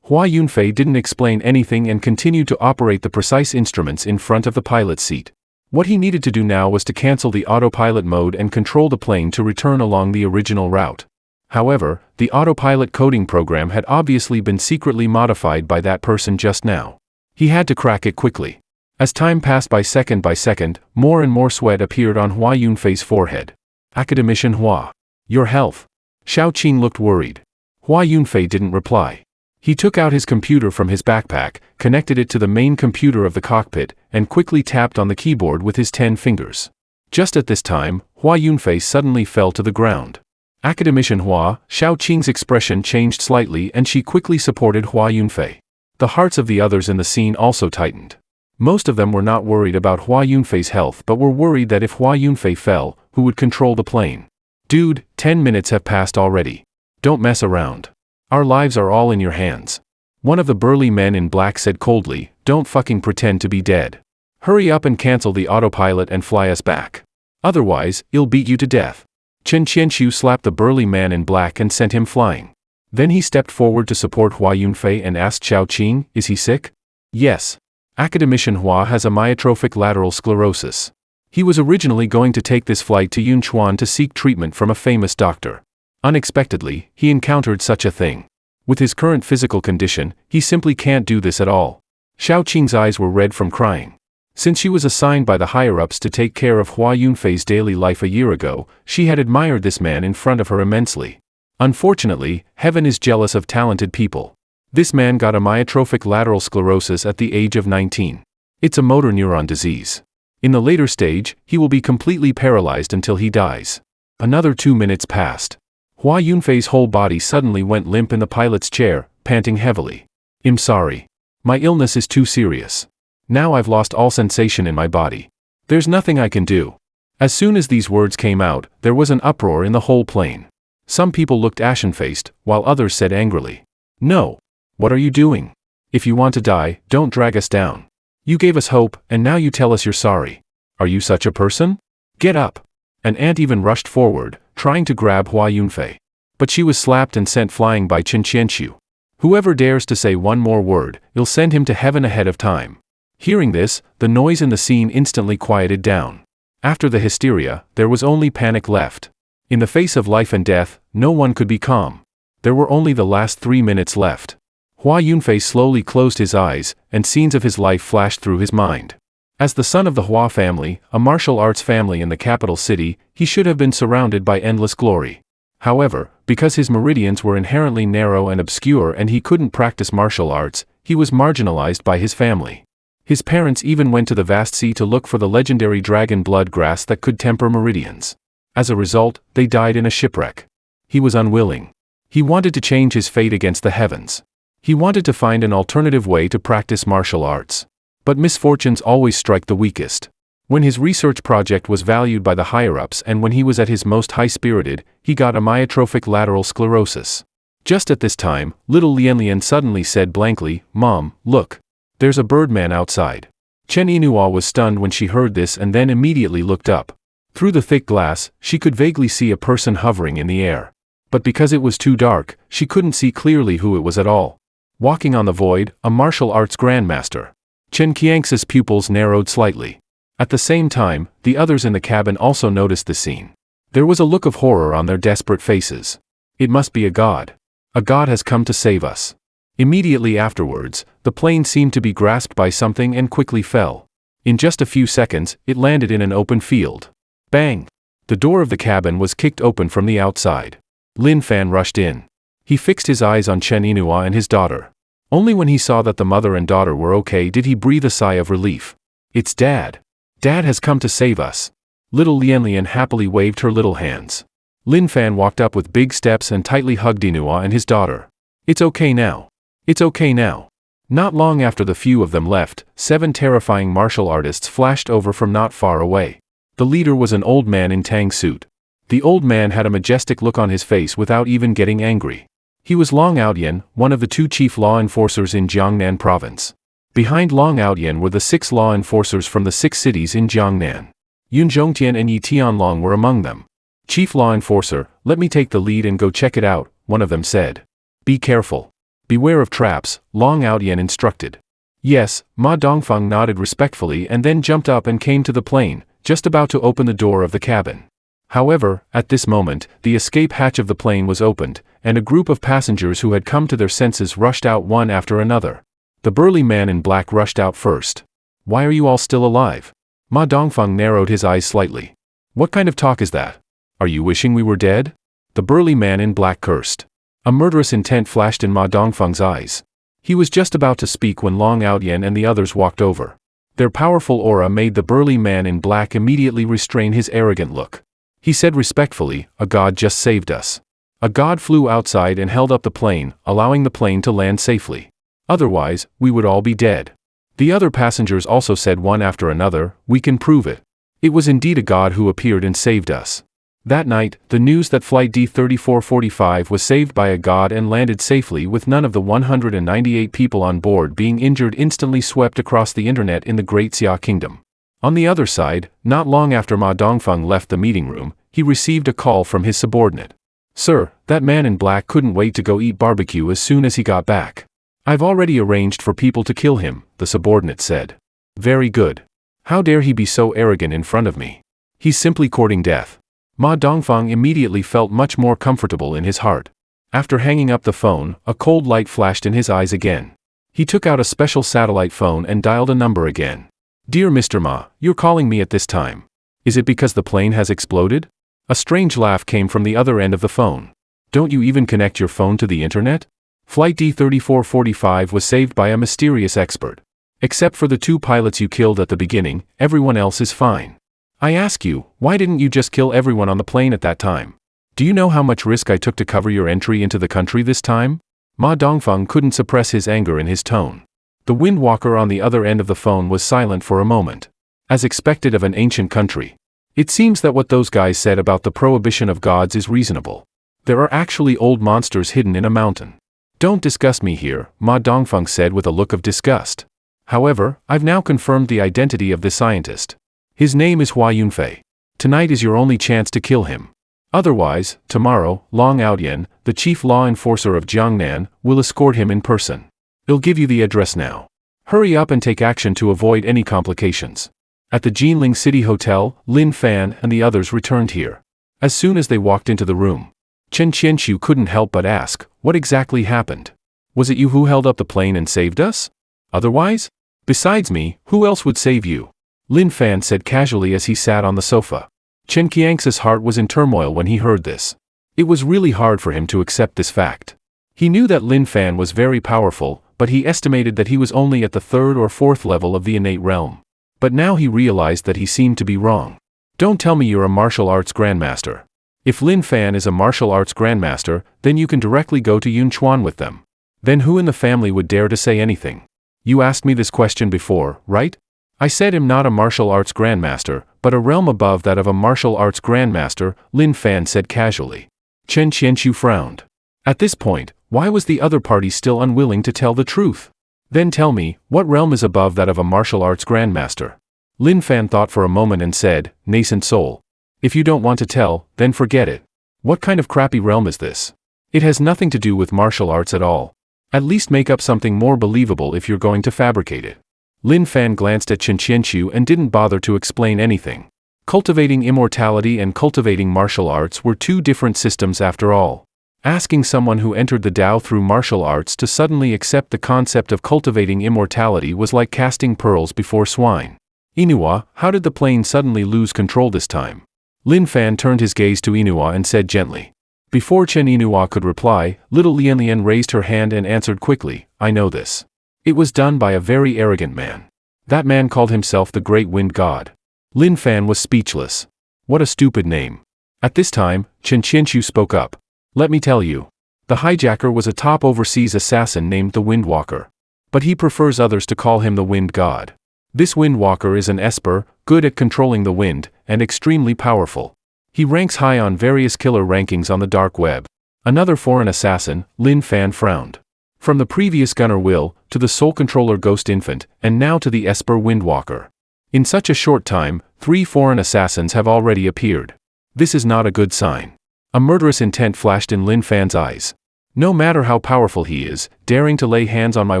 Hua Yunfei didn't explain anything and continued to operate the precise instruments in front of the pilot's seat. What he needed to do now was to cancel the autopilot mode and control the plane to return along the original route. However, the autopilot coding program had obviously been secretly modified by that person just now. He had to crack it quickly. As time passed by second, more and more sweat appeared on Hua Yunfei's forehead. Academician Hua. Your health. Xiao Qing looked worried. Hua Yunfei didn't reply. He took out his computer from his backpack, connected it to the main computer of the cockpit, and quickly tapped on the keyboard with his 10 fingers. Just at this time, Hua Yunfei suddenly fell to the ground. Academician Hua, Xiao Qing's expression changed slightly and she quickly supported Hua Yunfei. The hearts of the others in the scene also tightened. Most of them were not worried about Hua Yunfei's health but were worried that if Hua Yunfei fell, who would control the plane? Dude, 10 minutes have passed already. Don't mess around. Our lives are all in your hands. One of the burly men in black said coldly, don't fucking pretend to be dead. Hurry up and cancel the autopilot and fly us back. Otherwise, I'll beat you to death. Chen Qianxiu slapped the burly man in black and sent him flying. Then he stepped forward to support Hua Yunfei and asked Xiao Qing, is he sick? Yes. Academician Hua has a myotrophic lateral sclerosis. He was originally going to take this flight to Yunchuan to seek treatment from a famous doctor. Unexpectedly, he encountered such a thing. With his current physical condition, he simply can't do this at all. Xiao Qing's eyes were red from crying. Since she was assigned by the higher-ups to take care of Hua Yunfei's daily life a year ago, she had admired this man in front of her immensely. Unfortunately, heaven is jealous of talented people. This man got a myotrophic lateral sclerosis at the age of 19. It's a motor neuron disease. In the later stage, he will be completely paralyzed until he dies. Another 2 minutes passed. Hua Yunfei's whole body suddenly went limp in the pilot's chair, panting heavily. I'm sorry. My illness is too serious. Now I've lost all sensation in my body. There's nothing I can do. As soon as these words came out, there was an uproar in the whole plane. Some people looked ashen-faced, while others said angrily, no. What are you doing? If you want to die, don't drag us down. You gave us hope, and now you tell us you're sorry. Are you such a person? Get up. An ant even rushed forward, trying to grab Hua Yunfei. But she was slapped and sent flying by Chen Qianxiu. Whoever dares to say one more word, I'll send him to heaven ahead of time. Hearing this, the noise in the scene instantly quieted down. After the hysteria, there was only panic left. In the face of life and death, no one could be calm. There were only the last 3 minutes left. Hua Yunfei slowly closed his eyes, and scenes of his life flashed through his mind. As the son of the Hua family, a martial arts family in the capital city, he should have been surrounded by endless glory. However, because his meridians were inherently narrow and obscure and he couldn't practice martial arts, he was marginalized by his family. His parents even went to the vast sea to look for the legendary dragon blood grass that could temper meridians. As a result, they died in a shipwreck. He was unwilling. He wanted to change his fate against the heavens. He wanted to find an alternative way to practice martial arts. But misfortunes always strike the weakest. When his research project was valued by the higher-ups and when he was at his most high-spirited, he got a myotrophic lateral sclerosis. Just at this time, little Lianlian suddenly said blankly, Mom, look. There's a birdman outside. Chen Inua was stunned when she heard this and then immediately looked up. Through the thick glass, she could vaguely see a person hovering in the air. But because it was too dark, she couldn't see clearly who it was at all. Walking on the void, a martial arts grandmaster. Chen Qiang's pupils narrowed slightly. At the same time, the others in the cabin also noticed the scene. There was a look of horror on their desperate faces. It must be a god. A god has come to save us. Immediately afterwards, the plane seemed to be grasped by something and quickly fell. In just a few seconds, it landed in an open field. Bang! The door of the cabin was kicked open from the outside. Lin Fan rushed in. He fixed his eyes on Chen Inua and his daughter. Only when he saw that the mother and daughter were okay did he breathe a sigh of relief. It's Dad. Dad has come to save us. Little Lianlian happily waved her little hands. Lin Fan walked up with big steps and tightly hugged Inua and his daughter. It's okay now. It's okay now. Not long after the few of them left, 7 terrifying martial artists flashed over from not far away. The leader was an old man in tang suit. The old man had a majestic look on his face without even getting angry. He was Long Outyan, one of the 2 chief law enforcers in Jiangnan province. Behind Long Outyan were the 6 law enforcers from the 6 cities in Jiangnan. Yun Zhongtian and Yi Tianlong were among them. Chief law enforcer, let me take the lead and go check it out, one of them said. Be careful. Beware of traps, Long Outyen instructed. Yes, Ma Dongfeng nodded respectfully and then jumped up and came to the plane, just about to open the door of the cabin. However, at this moment, the escape hatch of the plane was opened, and a group of passengers who had come to their senses rushed out one after another. The burly man in black rushed out first. Why are you all still alive? Ma Dongfeng narrowed his eyes slightly. What kind of talk is that? Are you wishing we were dead? The burly man in black cursed. A murderous intent flashed in Ma Dongfeng's eyes. He was just about to speak when Long Outyen and the others walked over. Their powerful aura made the burly man in black immediately restrain his arrogant look. He said respectfully, "A god just saved us." A god flew outside and held up the plane, allowing the plane to land safely. Otherwise, we would all be dead. The other passengers also said one after another, "We can prove it." It was indeed a god who appeared and saved us. That night, the news that Flight D-3445 was saved by a god and landed safely with none of the 198 people on board being injured instantly swept across the internet in the Great Xia Kingdom. On the other side, not long after Ma Dongfeng left the meeting room, he received a call from his subordinate. "Sir, that man in black couldn't wait to go eat barbecue as soon as he got back. I've already arranged for people to kill him," the subordinate said. "Very good. How dare he be so arrogant in front of me? He's simply courting death." Ma Dongfeng immediately felt much more comfortable in his heart. After hanging up the phone, a cold light flashed in his eyes again. He took out a special satellite phone and dialed a number again. "Dear Mr. Ma, you're calling me at this time. Is it because the plane has exploded?" A strange laugh came from the other end of the phone. "Don't you even connect your phone to the internet? Flight D-3445 was saved by a mysterious expert. Except for the 2 pilots you killed at the beginning, everyone else is fine. I ask you, why didn't you just kill everyone on the plane at that time? Do you know how much risk I took to cover your entry into the country this time?" Ma Dongfeng couldn't suppress his anger in his tone. The Windwalker on the other end of the phone was silent for a moment. As expected of an ancient country. It seems that what those guys said about the prohibition of gods is reasonable. There are actually old monsters hidden in a mountain. "Don't disgust me here," Ma Dongfeng said with a look of disgust. "However, I've now confirmed the identity of the scientist. His name is Hua Yunfei. Tonight is your only chance to kill him. Otherwise, tomorrow, Long Outyen, the chief law enforcer of Jiangnan, will escort him in person. He'll give you the address now. Hurry up and take action to avoid any complications." At the Jinling City Hotel, Lin Fan and the others returned here. As soon as they walked into the room, Chen Qianqiu couldn't help but ask, "What exactly happened? Was it you who held up the plane and saved us? Otherwise? Besides me, who else would save you?" Lin Fan said casually as he sat on the sofa. Chen Qianxi's heart was in turmoil when he heard this. It was really hard for him to accept this fact. He knew that Lin Fan was very powerful, but he estimated that he was only at the 3rd or 4th level of the innate realm. But now he realized that he seemed to be wrong. "Don't tell me you're a martial arts grandmaster. If Lin Fan is a martial arts grandmaster, then you can directly go to Yunchuan with them. Then who in the family would dare to say anything? You asked me this question before, right? I said I'm not a martial arts grandmaster, but a realm above that of a martial arts grandmaster," Lin Fan said casually. Chen Qianqiu frowned. At this point, why was the other party still unwilling to tell the truth? "Then tell me, what realm is above that of a martial arts grandmaster?" Lin Fan thought for a moment and said, "Nascent soul. If you don't want to tell, then forget it. What kind of crappy realm is this? It has nothing to do with martial arts at all. At least make up something more believable if you're going to fabricate it." Lin Fan glanced at Chen Qianqiu and didn't bother to explain anything. Cultivating immortality and cultivating martial arts were 2 different systems after all. Asking someone who entered the Tao through martial arts to suddenly accept the concept of cultivating immortality was like casting pearls before swine. "Inua, how did the plane suddenly lose control this time?" Lin Fan turned his gaze to Inua and said gently. Before Chen Inua could reply, little Lian Lian raised her hand and answered quickly, "I know this. It was done by a very arrogant man. That man called himself the Great Wind God." Lin Fan was speechless. What a stupid name. At this time, Chen Qianqiu spoke up. "Let me tell you. The hijacker was a top overseas assassin named the Windwalker. But he prefers others to call him the Wind God. This Windwalker is an esper, good at controlling the wind, and extremely powerful. He ranks high on various killer rankings on the dark web." Another foreign assassin, Lin Fan frowned. From the previous Gunner Will, to the Soul Controller Ghost Infant, and now to the Esper Windwalker. In such a short time, 3 foreign assassins have already appeared. This is not a good sign. A murderous intent flashed in Lin Fan's eyes. No matter how powerful he is, daring to lay hands on my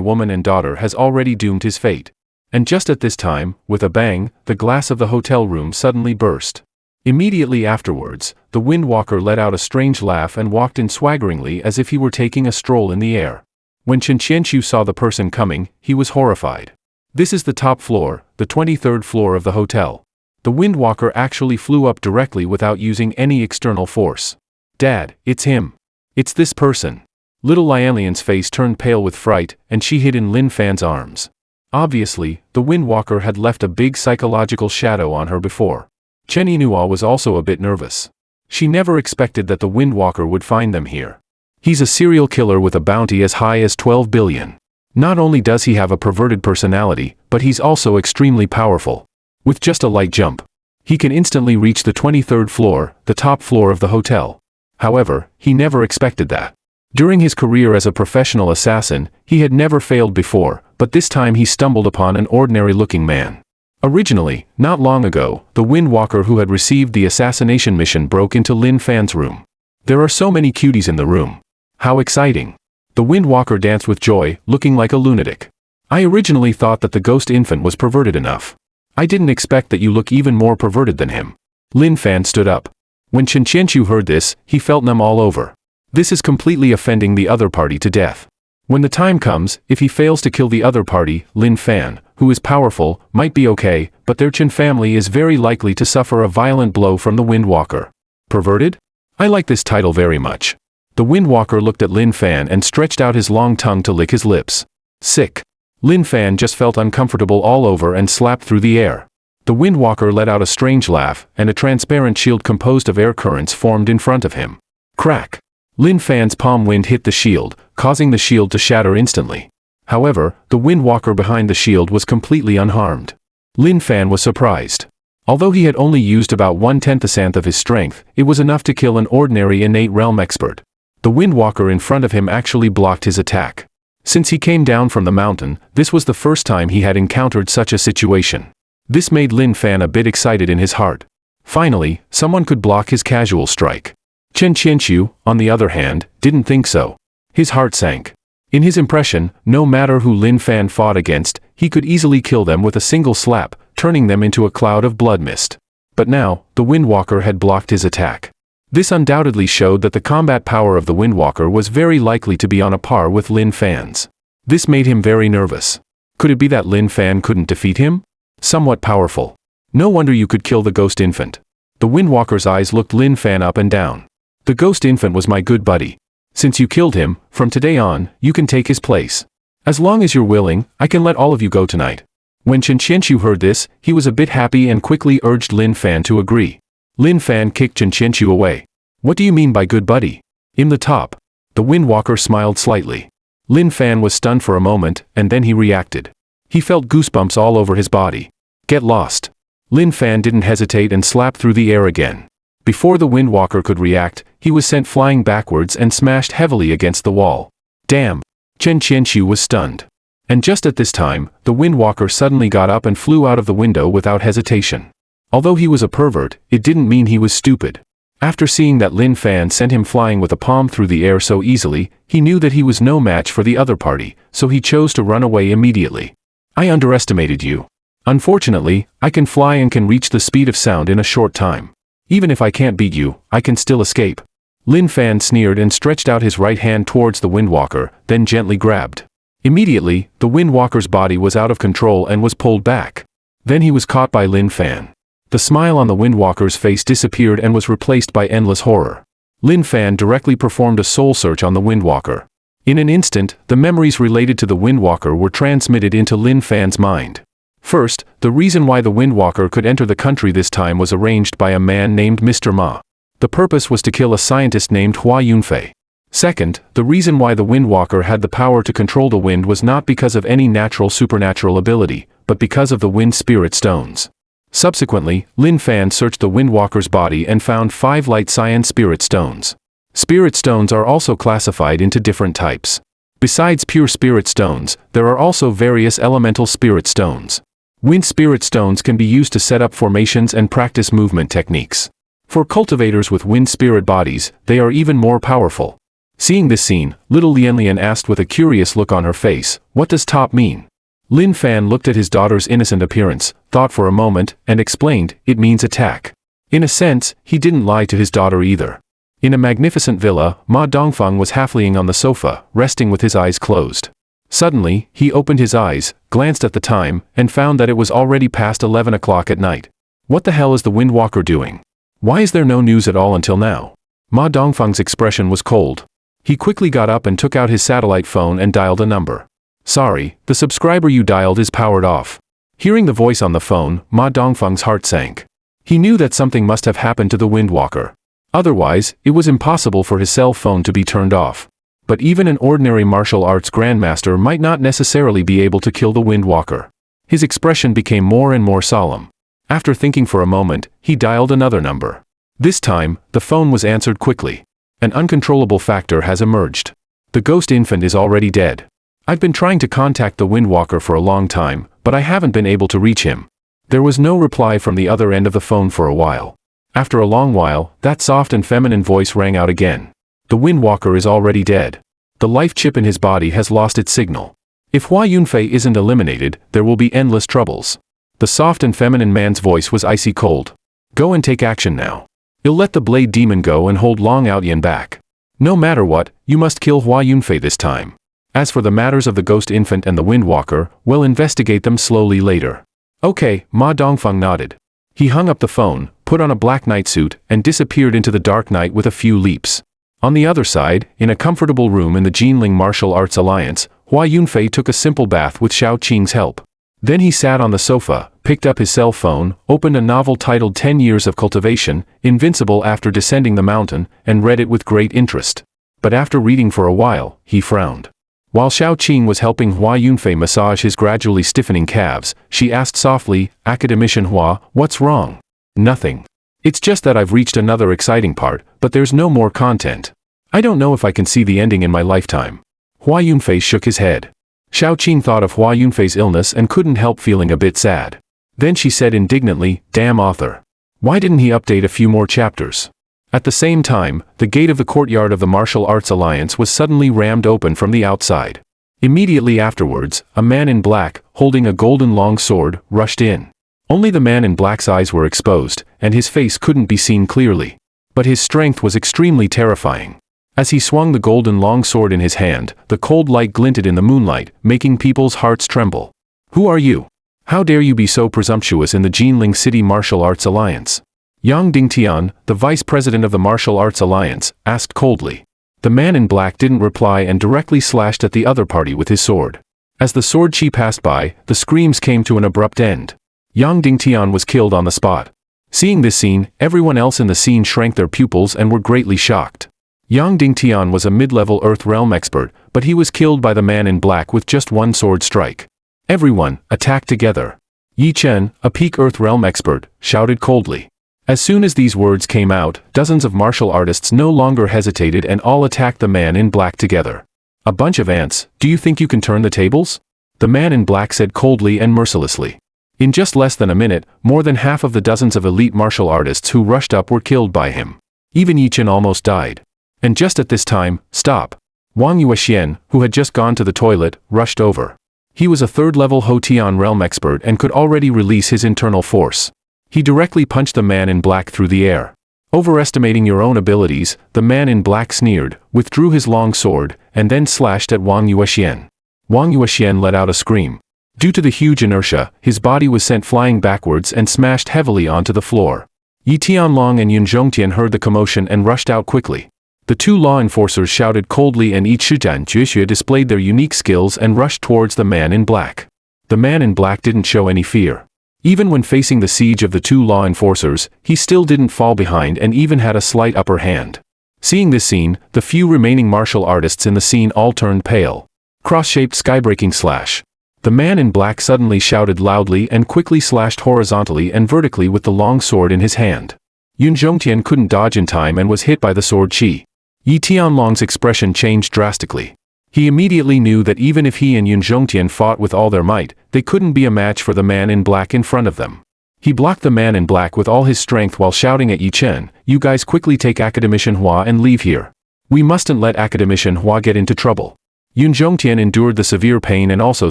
woman and daughter has already doomed his fate. And just at this time, with a bang, the glass of the hotel room suddenly burst. Immediately afterwards, the Windwalker let out a strange laugh and walked in swaggeringly as if he were taking a stroll in the air. When Chen Qianqiu saw the person coming, he was horrified. This is the top floor, the 23rd floor of the hotel. The Windwalker actually flew up directly without using any external force. Dad, it's him. It's this person. Little Lianlian's face turned pale with fright, and she hid in Lin Fan's arms. Obviously, the Windwalker had left a big psychological shadow on her before. Chen Yinhua was also a bit nervous. She never expected that the Windwalker would find them here. He's a serial killer with a bounty as high as 12 billion. Not only does he have a perverted personality, but he's also extremely powerful. With just a light jump, he can instantly reach the 23rd floor, the top floor of the hotel. However, he never expected that. During his career as a professional assassin, he had never failed before, but this time he stumbled upon an ordinary-looking man. Originally, not long ago, the Windwalker who had received the assassination mission broke into Lin Fan's room. There are so many cuties in the room. How exciting! The Windwalker danced with joy, looking like a lunatic. I originally thought that the ghost infant was perverted enough. I didn't expect that you look even more perverted than him. Lin Fan stood up. When Chen Qianqiu heard this, he felt numb all over. This is completely offending the other party to death. When the time comes, if he fails to kill the other party, Lin Fan, who is powerful, might be okay, but their Chen family is very likely to suffer a violent blow from the Windwalker. Perverted? I like this title very much. The Windwalker looked at Lin Fan and stretched out his long tongue to lick his lips. Sick. Lin Fan just felt uncomfortable all over and slapped through the air. The Windwalker let out a strange laugh, and a transparent shield composed of air currents formed in front of him. Crack! Lin Fan's palm wind hit the shield, causing the shield to shatter instantly. However, the Windwalker behind the shield was completely unharmed. Lin Fan was surprised. Although he had only used about 1/10th of his strength, it was enough to kill an ordinary innate realm expert. The Windwalker in front of him actually blocked his attack. Since he came down from the mountain, this was the first time he had encountered such a situation. This made Lin Fan a bit excited in his heart. Finally, someone could block his casual strike. Chen Qianqiu, on the other hand, didn't think so. His heart sank. In his impression, no matter who Lin Fan fought against, he could easily kill them with a single slap, turning them into a cloud of blood mist. But now, the Windwalker had blocked his attack. This undoubtedly showed that the combat power of the Windwalker was very likely to be on a par with Lin Fan's. This made him very nervous. Could it be that Lin Fan couldn't defeat him? Somewhat powerful. No wonder you could kill the ghost infant. The Windwalker's eyes looked Lin Fan up and down. The ghost infant was my good buddy. Since you killed him, from today on, you can take his place. As long as you're willing, I can let all of you go tonight. When Chen Qianqiu heard this, he was a bit happy and quickly urged Lin Fan to agree. Lin Fan kicked Chen Qianqiu away. What do you mean by good buddy? In the top. The Windwalker smiled slightly. Lin Fan was stunned for a moment, and then he reacted. He felt goosebumps all over his body. Get lost. Lin Fan didn't hesitate and slapped through the air again. Before the Windwalker could react, he was sent flying backwards and smashed heavily against the wall. Damn! Chen Qianqiu was stunned. And just at this time, the Windwalker suddenly got up and flew out of the window without hesitation. Although he was a pervert, it didn't mean he was stupid. After seeing that Lin Fan sent him flying with a palm through the air so easily, he knew that he was no match for the other party, so he chose to run away immediately. I underestimated you. Unfortunately, I can fly and can reach the speed of sound in a short time. Even if I can't beat you, I can still escape. Lin Fan sneered and stretched out his right hand towards the Windwalker, then gently grabbed. Immediately, the Windwalker's body was out of control and was pulled back. Then he was caught by Lin Fan. The smile on the Windwalker's face disappeared and was replaced by endless horror. Lin Fan directly performed a soul search on the Windwalker. In an instant, the memories related to the Windwalker were transmitted into Lin Fan's mind. First, the reason why the Windwalker could enter the country this time was arranged by a man named Mr. Ma. The purpose was to kill a scientist named Hua Yunfei. Second, the reason why the Windwalker had the power to control the wind was not because of any natural supernatural ability, but because of the wind spirit stones. Subsequently, Lin Fan searched the Windwalker's body and found 5 light cyan spirit stones. Spirit stones are also classified into different types. Besides pure spirit stones, there are also various elemental spirit stones. Wind spirit stones can be used to set up formations and practice movement techniques. For cultivators with wind spirit bodies, they are even more powerful. Seeing this scene, little Lian asked with a curious look on her face, "What does top mean?" Lin Fan looked at his daughter's innocent appearance, thought for a moment, and explained, "It means attack." In a sense, he didn't lie to his daughter either. In a magnificent villa, Ma Dongfeng was half lying on the sofa, resting with his eyes closed. Suddenly, he opened his eyes, glanced at the time, and found that it was already past 11 o'clock at night. What the hell is the Windwalker doing? Why is there no news at all until now? Ma Dongfeng's expression was cold. He quickly got up and took out his satellite phone and dialed a number. "Sorry, the subscriber you dialed is powered off." Hearing the voice on the phone, Ma Dongfeng's heart sank. He knew that something must have happened to the Windwalker. Otherwise, it was impossible for his cell phone to be turned off. But even an ordinary martial arts grandmaster might not necessarily be able to kill the Windwalker. His expression became more and more solemn. After thinking for a moment, he dialed another number. This time, the phone was answered quickly. An uncontrollable factor has emerged. The ghost infant is already dead. I've been trying to contact the Windwalker for a long time, but I haven't been able to reach him. There was no reply from the other end of the phone for a while. After a long while, that soft and feminine voice rang out again. The Windwalker is already dead. The life chip in his body has lost its signal. If Hua Yunfei isn't eliminated, there will be endless troubles. The soft and feminine man's voice was icy cold. Go and take action now. You'll let the Blade Demon go and hold Long Outyan back. No matter what, you must kill Hua Yunfei this time. As for the matters of the Ghost Infant and the Windwalker, we'll investigate them slowly later. Okay, Ma Dongfeng nodded. He hung up the phone, put on a black night suit, and disappeared into the dark night with a few leaps. On the other side, in a comfortable room in the Jinling Martial Arts Alliance, Hua Yunfei took a simple bath with Xiao Qing's help. Then he sat on the sofa, picked up his cell phone, opened a novel titled 10 Years of Cultivation, Invincible After Descending the Mountain, and read it with great interest. But after reading for a while, he frowned. While Xiao Qing was helping Hua Yunfei massage his gradually stiffening calves, she asked softly, "Academician Hua, what's wrong?" "Nothing. It's just that I've reached another exciting part, but there's no more content. I don't know if I can see the ending in my lifetime." Hua Yunfei shook his head. Xiao Qing thought of Hua Yunfei's illness and couldn't help feeling a bit sad. Then she said indignantly, "Damn author. Why didn't he update a few more chapters?" At the same time, the gate of the courtyard of the Martial Arts Alliance was suddenly rammed open from the outside. Immediately afterwards, a man in black, holding a golden long sword, rushed in. Only the man in black's eyes were exposed, and his face couldn't be seen clearly. But his strength was extremely terrifying. As he swung the golden long sword in his hand, the cold light glinted in the moonlight, making people's hearts tremble. "Who are you? How dare you be so presumptuous in the Jinling City Martial Arts Alliance?" Yang Dingtian, the vice president of the Martial Arts Alliance, asked coldly. The man in black didn't reply and directly slashed at the other party with his sword. As the sword chi passed by, the screams came to an abrupt end. Yang Dingtian was killed on the spot. Seeing this scene, everyone else in the scene shrank their pupils and were greatly shocked. Yang Dingtian was a mid-level Earth Realm expert, but he was killed by the man in black with just one sword strike. Everyone, attack together. Yi Chen, a Peak Earth Realm expert, shouted coldly. As soon as these words came out, dozens of martial artists no longer hesitated and all attacked the man in black together. "A bunch of ants, do you think you can turn the tables?" The man in black said coldly and mercilessly. In just less than a minute, more than half of the dozens of elite martial artists who rushed up were killed by him. Even Yi Chen almost died. And just at this time, stop. Wang Yuexian, who had just gone to the toilet, rushed over. He was a third-level Hotian realm expert and could already release his internal force. He directly punched the man in black through the air. Overestimating your own abilities, the man in black sneered, withdrew his long sword, and then slashed at Wang Yuexian. Wang Yuexian let out a scream. Due to the huge inertia, his body was sent flying backwards and smashed heavily onto the floor. Yi Tianlong and Yun Zhongtian heard the commotion and rushed out quickly. The two law enforcers shouted coldly and each Shijan Juexue displayed their unique skills and rushed towards the man in black. The man in black didn't show any fear. Even when facing the siege of the two law enforcers, he still didn't fall behind and even had a slight upper hand. Seeing this scene, the few remaining martial artists in the scene all turned pale. Cross-shaped skybreaking slash. The man in black suddenly shouted loudly and quickly slashed horizontally and vertically with the long sword in his hand. Yun Zhongtian couldn't dodge in time and was hit by the sword chi. Yi Tianlong's expression changed drastically. He immediately knew that even if he and Yun Zhongtian fought with all their might, they couldn't be a match for the man in black in front of them. He blocked the man in black with all his strength while shouting at Yi Chen, "You guys quickly take Academician Hua and leave here." We mustn't let Academician Hua get into trouble. Yun Zhongtian endured the severe pain and also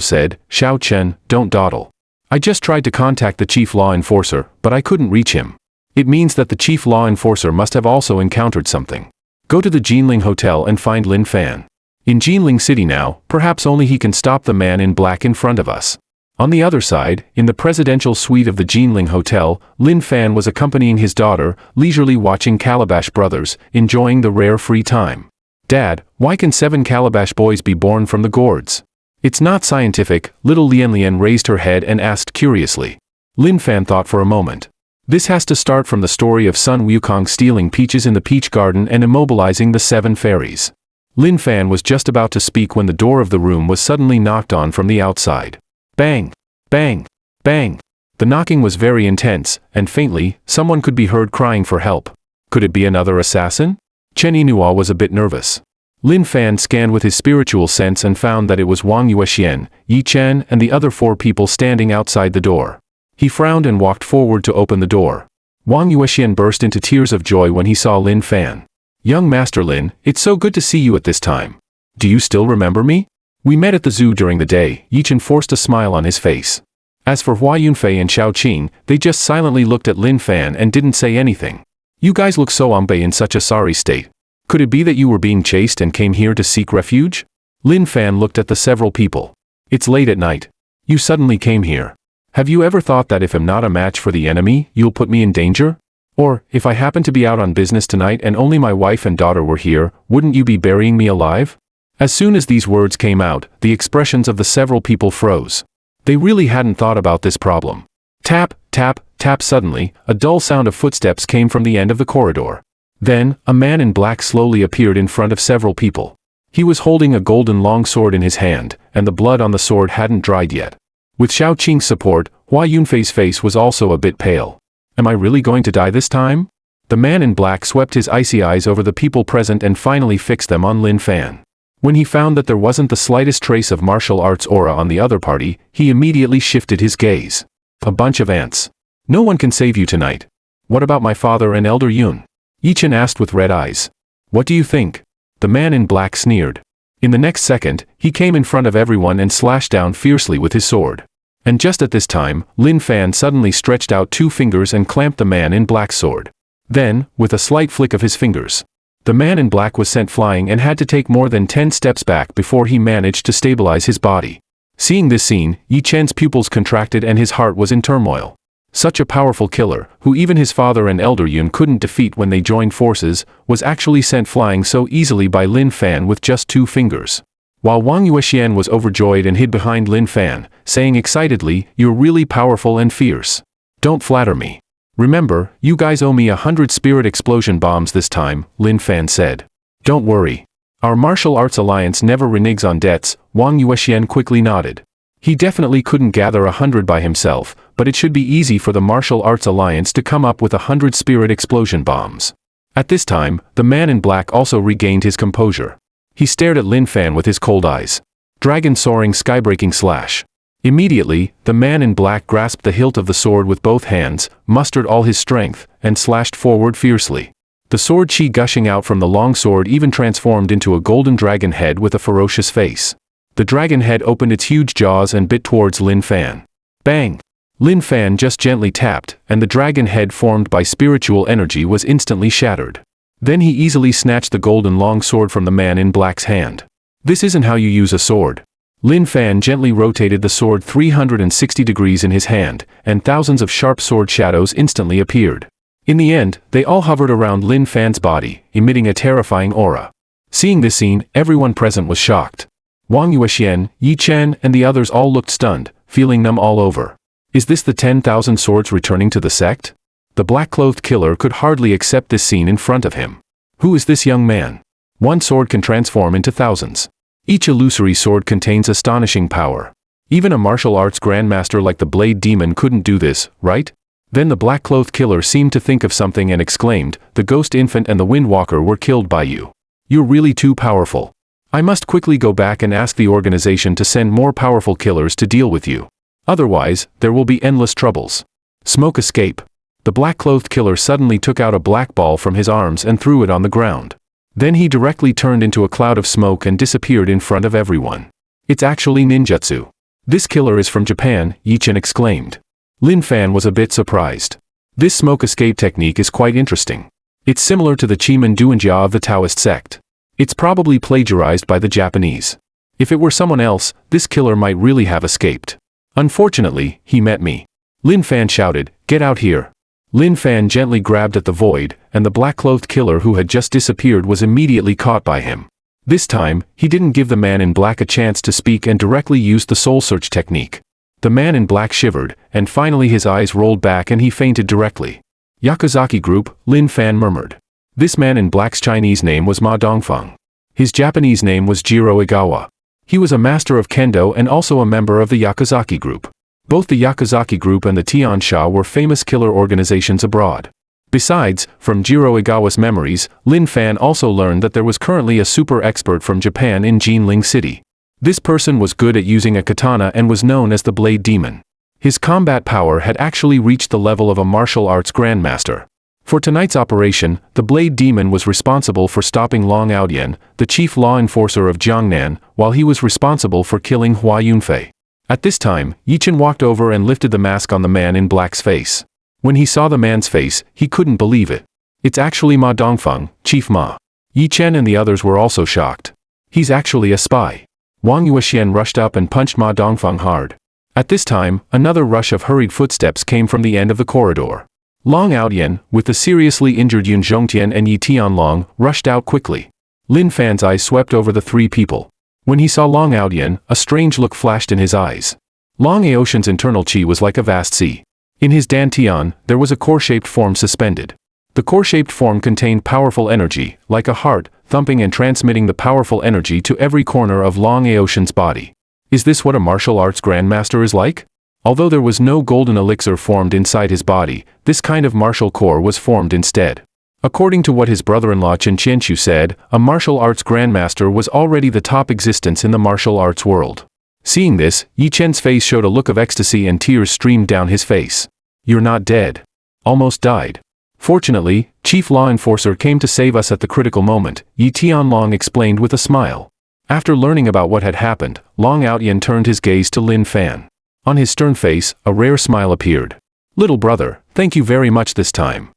said, Xiao Chen, don't dawdle. I just tried to contact the chief law enforcer, but I couldn't reach him. It means that the chief law enforcer must have also encountered something. Go to the Jinling Hotel and find Lin Fan. In Jinling City now, perhaps only he can stop the man in black in front of us. On the other side, in the presidential suite of the Jinling Hotel, Lin Fan was accompanying his daughter, leisurely watching Calabash Brothers, enjoying the rare free time. Dad, why can 7 Calabash boys be born from the gourds? It's not scientific. Little Lian Lian raised her head and asked curiously. Lin Fan thought for a moment. This has to start from the story of Sun Wukong stealing peaches in the peach garden and immobilizing the 7 fairies. Lin Fan was just about to speak when the door of the room was suddenly knocked on from the outside. Bang! Bang! Bang! The knocking was very intense, and faintly, someone could be heard crying for help. Could it be another assassin? Chen Yinhua was a bit nervous. Lin Fan scanned with his spiritual sense and found that it was Wang Yuexian, Yi Chen, and the other 4 people standing outside the door. He frowned and walked forward to open the door. Wang Yuexian burst into tears of joy when he saw Lin Fan. Young Master Lin, it's so good to see you at this time. Do you still remember me? We met at the zoo during the day. Yi Chen forced a smile on his face. As for Hua Yunfei and Xiao Qing, they just silently looked at Lin Fan and didn't say anything. You guys look so ambe in such a sorry state. Could it be that you were being chased and came here to seek refuge? Lin Fan looked at the several people. It's late at night. You suddenly came here. Have you ever thought that if I'm not a match for the enemy, you'll put me in danger? Or, if I happen to be out on business tonight and only my wife and daughter were here, wouldn't you be burying me alive? As soon as these words came out, the expressions of the several people froze. They really hadn't thought about this problem. Tap, tap, tap. Suddenly, a dull sound of footsteps came from the end of the corridor. Then, a man in black slowly appeared in front of several people. He was holding a golden long sword in his hand, and the blood on the sword hadn't dried yet. With Xiao Qing's support, Hua Yunfei's face was also a bit pale. Am I really going to die this time? The man in black swept his icy eyes over the people present and finally fixed them on Lin Fan. When he found that there wasn't the slightest trace of martial arts aura on the other party, he immediately shifted his gaze. A bunch of ants. No one can save you tonight. What about my father and Elder Yun? Yi Chen asked with red eyes. What do you think? The man in black sneered. In the next second, he came in front of everyone and slashed down fiercely with his sword. And just at this time, Lin Fan suddenly stretched out 2 fingers and clamped the man in black's sword. Then, with a slight flick of his fingers, the man in black was sent flying and had to take more than 10 steps back before he managed to stabilize his body. Seeing this scene, Yi Chen's pupils contracted and his heart was in turmoil. Such a powerful killer, who even his father and Elder Yun couldn't defeat when they joined forces, was actually sent flying so easily by Lin Fan with just 2 fingers. While Wang Yuexian was overjoyed and hid behind Lin Fan, saying excitedly, "You're really powerful and fierce. Don't flatter me. Remember, you guys owe me 100 spirit explosion bombs this time," Lin Fan said. "Don't worry. Our martial arts alliance never reneges on debts," Wang Yuexian quickly nodded. He definitely couldn't gather 100 by himself, but it should be easy for the martial arts alliance to come up with 100 spirit explosion bombs. At this time, the man in black also regained his composure. He stared at Lin Fan with his cold eyes. Dragon soaring skybreaking slash. Immediately, the man in black grasped the hilt of the sword with both hands, mustered all his strength, and slashed forward fiercely. The sword chi gushing out from the long sword even transformed into a golden dragon head with a ferocious face. The dragon head opened its huge jaws and bit towards Lin Fan. Bang! Lin Fan just gently tapped, and the dragon head formed by spiritual energy was instantly shattered. Then he easily snatched the golden long sword from the man in black's hand. This isn't how you use a sword. Lin Fan gently rotated the sword 360 degrees in his hand, and thousands of sharp sword shadows instantly appeared. In the end, they all hovered around Lin Fan's body, emitting a terrifying aura. Seeing this scene, everyone present was shocked. Wang Yuexian, Yi Chen, and the others all looked stunned, feeling numb all over. Is this the 10,000 swords returning to the sect? The black-clothed killer could hardly accept this scene in front of him. Who is this young man? One sword can transform into thousands. Each illusory sword contains astonishing power. Even a martial arts grandmaster like the Blade Demon couldn't do this, right? Then the black-clothed killer seemed to think of something and exclaimed, "The Ghost Infant and the Windwalker were killed by you. You're really too powerful. I must quickly go back and ask the organization to send more powerful killers to deal with you. Otherwise, there will be endless troubles." Smoke escape. The black-clothed killer suddenly took out a black ball from his arms and threw it on the ground. Then he directly turned into a cloud of smoke and disappeared in front of everyone. It's actually ninjutsu. This killer is from Japan, Yi-Chen exclaimed. Lin Fan was a bit surprised. This smoke escape technique is quite interesting. It's similar to the Chiman Duanjia of the Taoist sect. It's probably plagiarized by the Japanese. If it were someone else, this killer might really have escaped. Unfortunately, he met me. Lin Fan shouted, "Get out here." Lin Fan gently grabbed at the void, and the black-clothed killer who had just disappeared was immediately caught by him. This time, he didn't give the man in black a chance to speak and directly used the soul search technique. The man in black shivered, and finally his eyes rolled back and he fainted directly. "Yakuzaki group," Lin Fan murmured. This man in black's Chinese name was Ma Dongfeng. His Japanese name was Jiro Igawa. He was a master of kendo and also a member of the Yakuzaki group. Both the Yakuzaki group and the Tiansha were famous killer organizations abroad. Besides, from Jiro Igawa's memories, Lin Fan also learned that there was currently a super expert from Japan in Jinling City. This person was good at using a katana and was known as the Blade Demon. His combat power had actually reached the level of a martial arts grandmaster. For tonight's operation, the Blade Demon was responsible for stopping Long Aodian, the chief law enforcer of Jiangnan, while he was responsible for killing Hua Yunfei. At this time, Yi-Chen walked over and lifted the mask on the man in black's face. When he saw the man's face, he couldn't believe it. It's actually Ma Dongfeng, Chief Ma. Yi-Chen and the others were also shocked. He's actually a spy. Wang Yuexian rushed up and punched Ma Dongfeng hard. At this time, another rush of hurried footsteps came from the end of the corridor. Long Aodian, with the seriously injured Yun Zhongtian and Yi Tianlong, rushed out quickly. Lin Fan's eyes swept over the three people. When he saw Long Aodian, a strange look flashed in his eyes. Long Aotian's internal chi was like a vast sea. In his dantian, there was a core-shaped form suspended. The core-shaped form contained powerful energy, like a heart, thumping and transmitting the powerful energy to every corner of Long Aotian's body. Is this what a martial arts grandmaster is like? Although there was no golden elixir formed inside his body, this kind of martial core was formed instead. According to what his brother-in-law Chen Qianqiu said, a martial arts grandmaster was already the top existence in the martial arts world. Seeing this, Yi Chen's face showed a look of ecstasy and tears streamed down his face. "You're not dead. Almost died. Fortunately, Chief Law Enforcer came to save us at the critical moment," Yi Tianlong explained with a smile. After learning about what had happened, Long Aodian turned his gaze to Lin Fan. On his stern face, a rare smile appeared. "Little brother, thank you very much this time.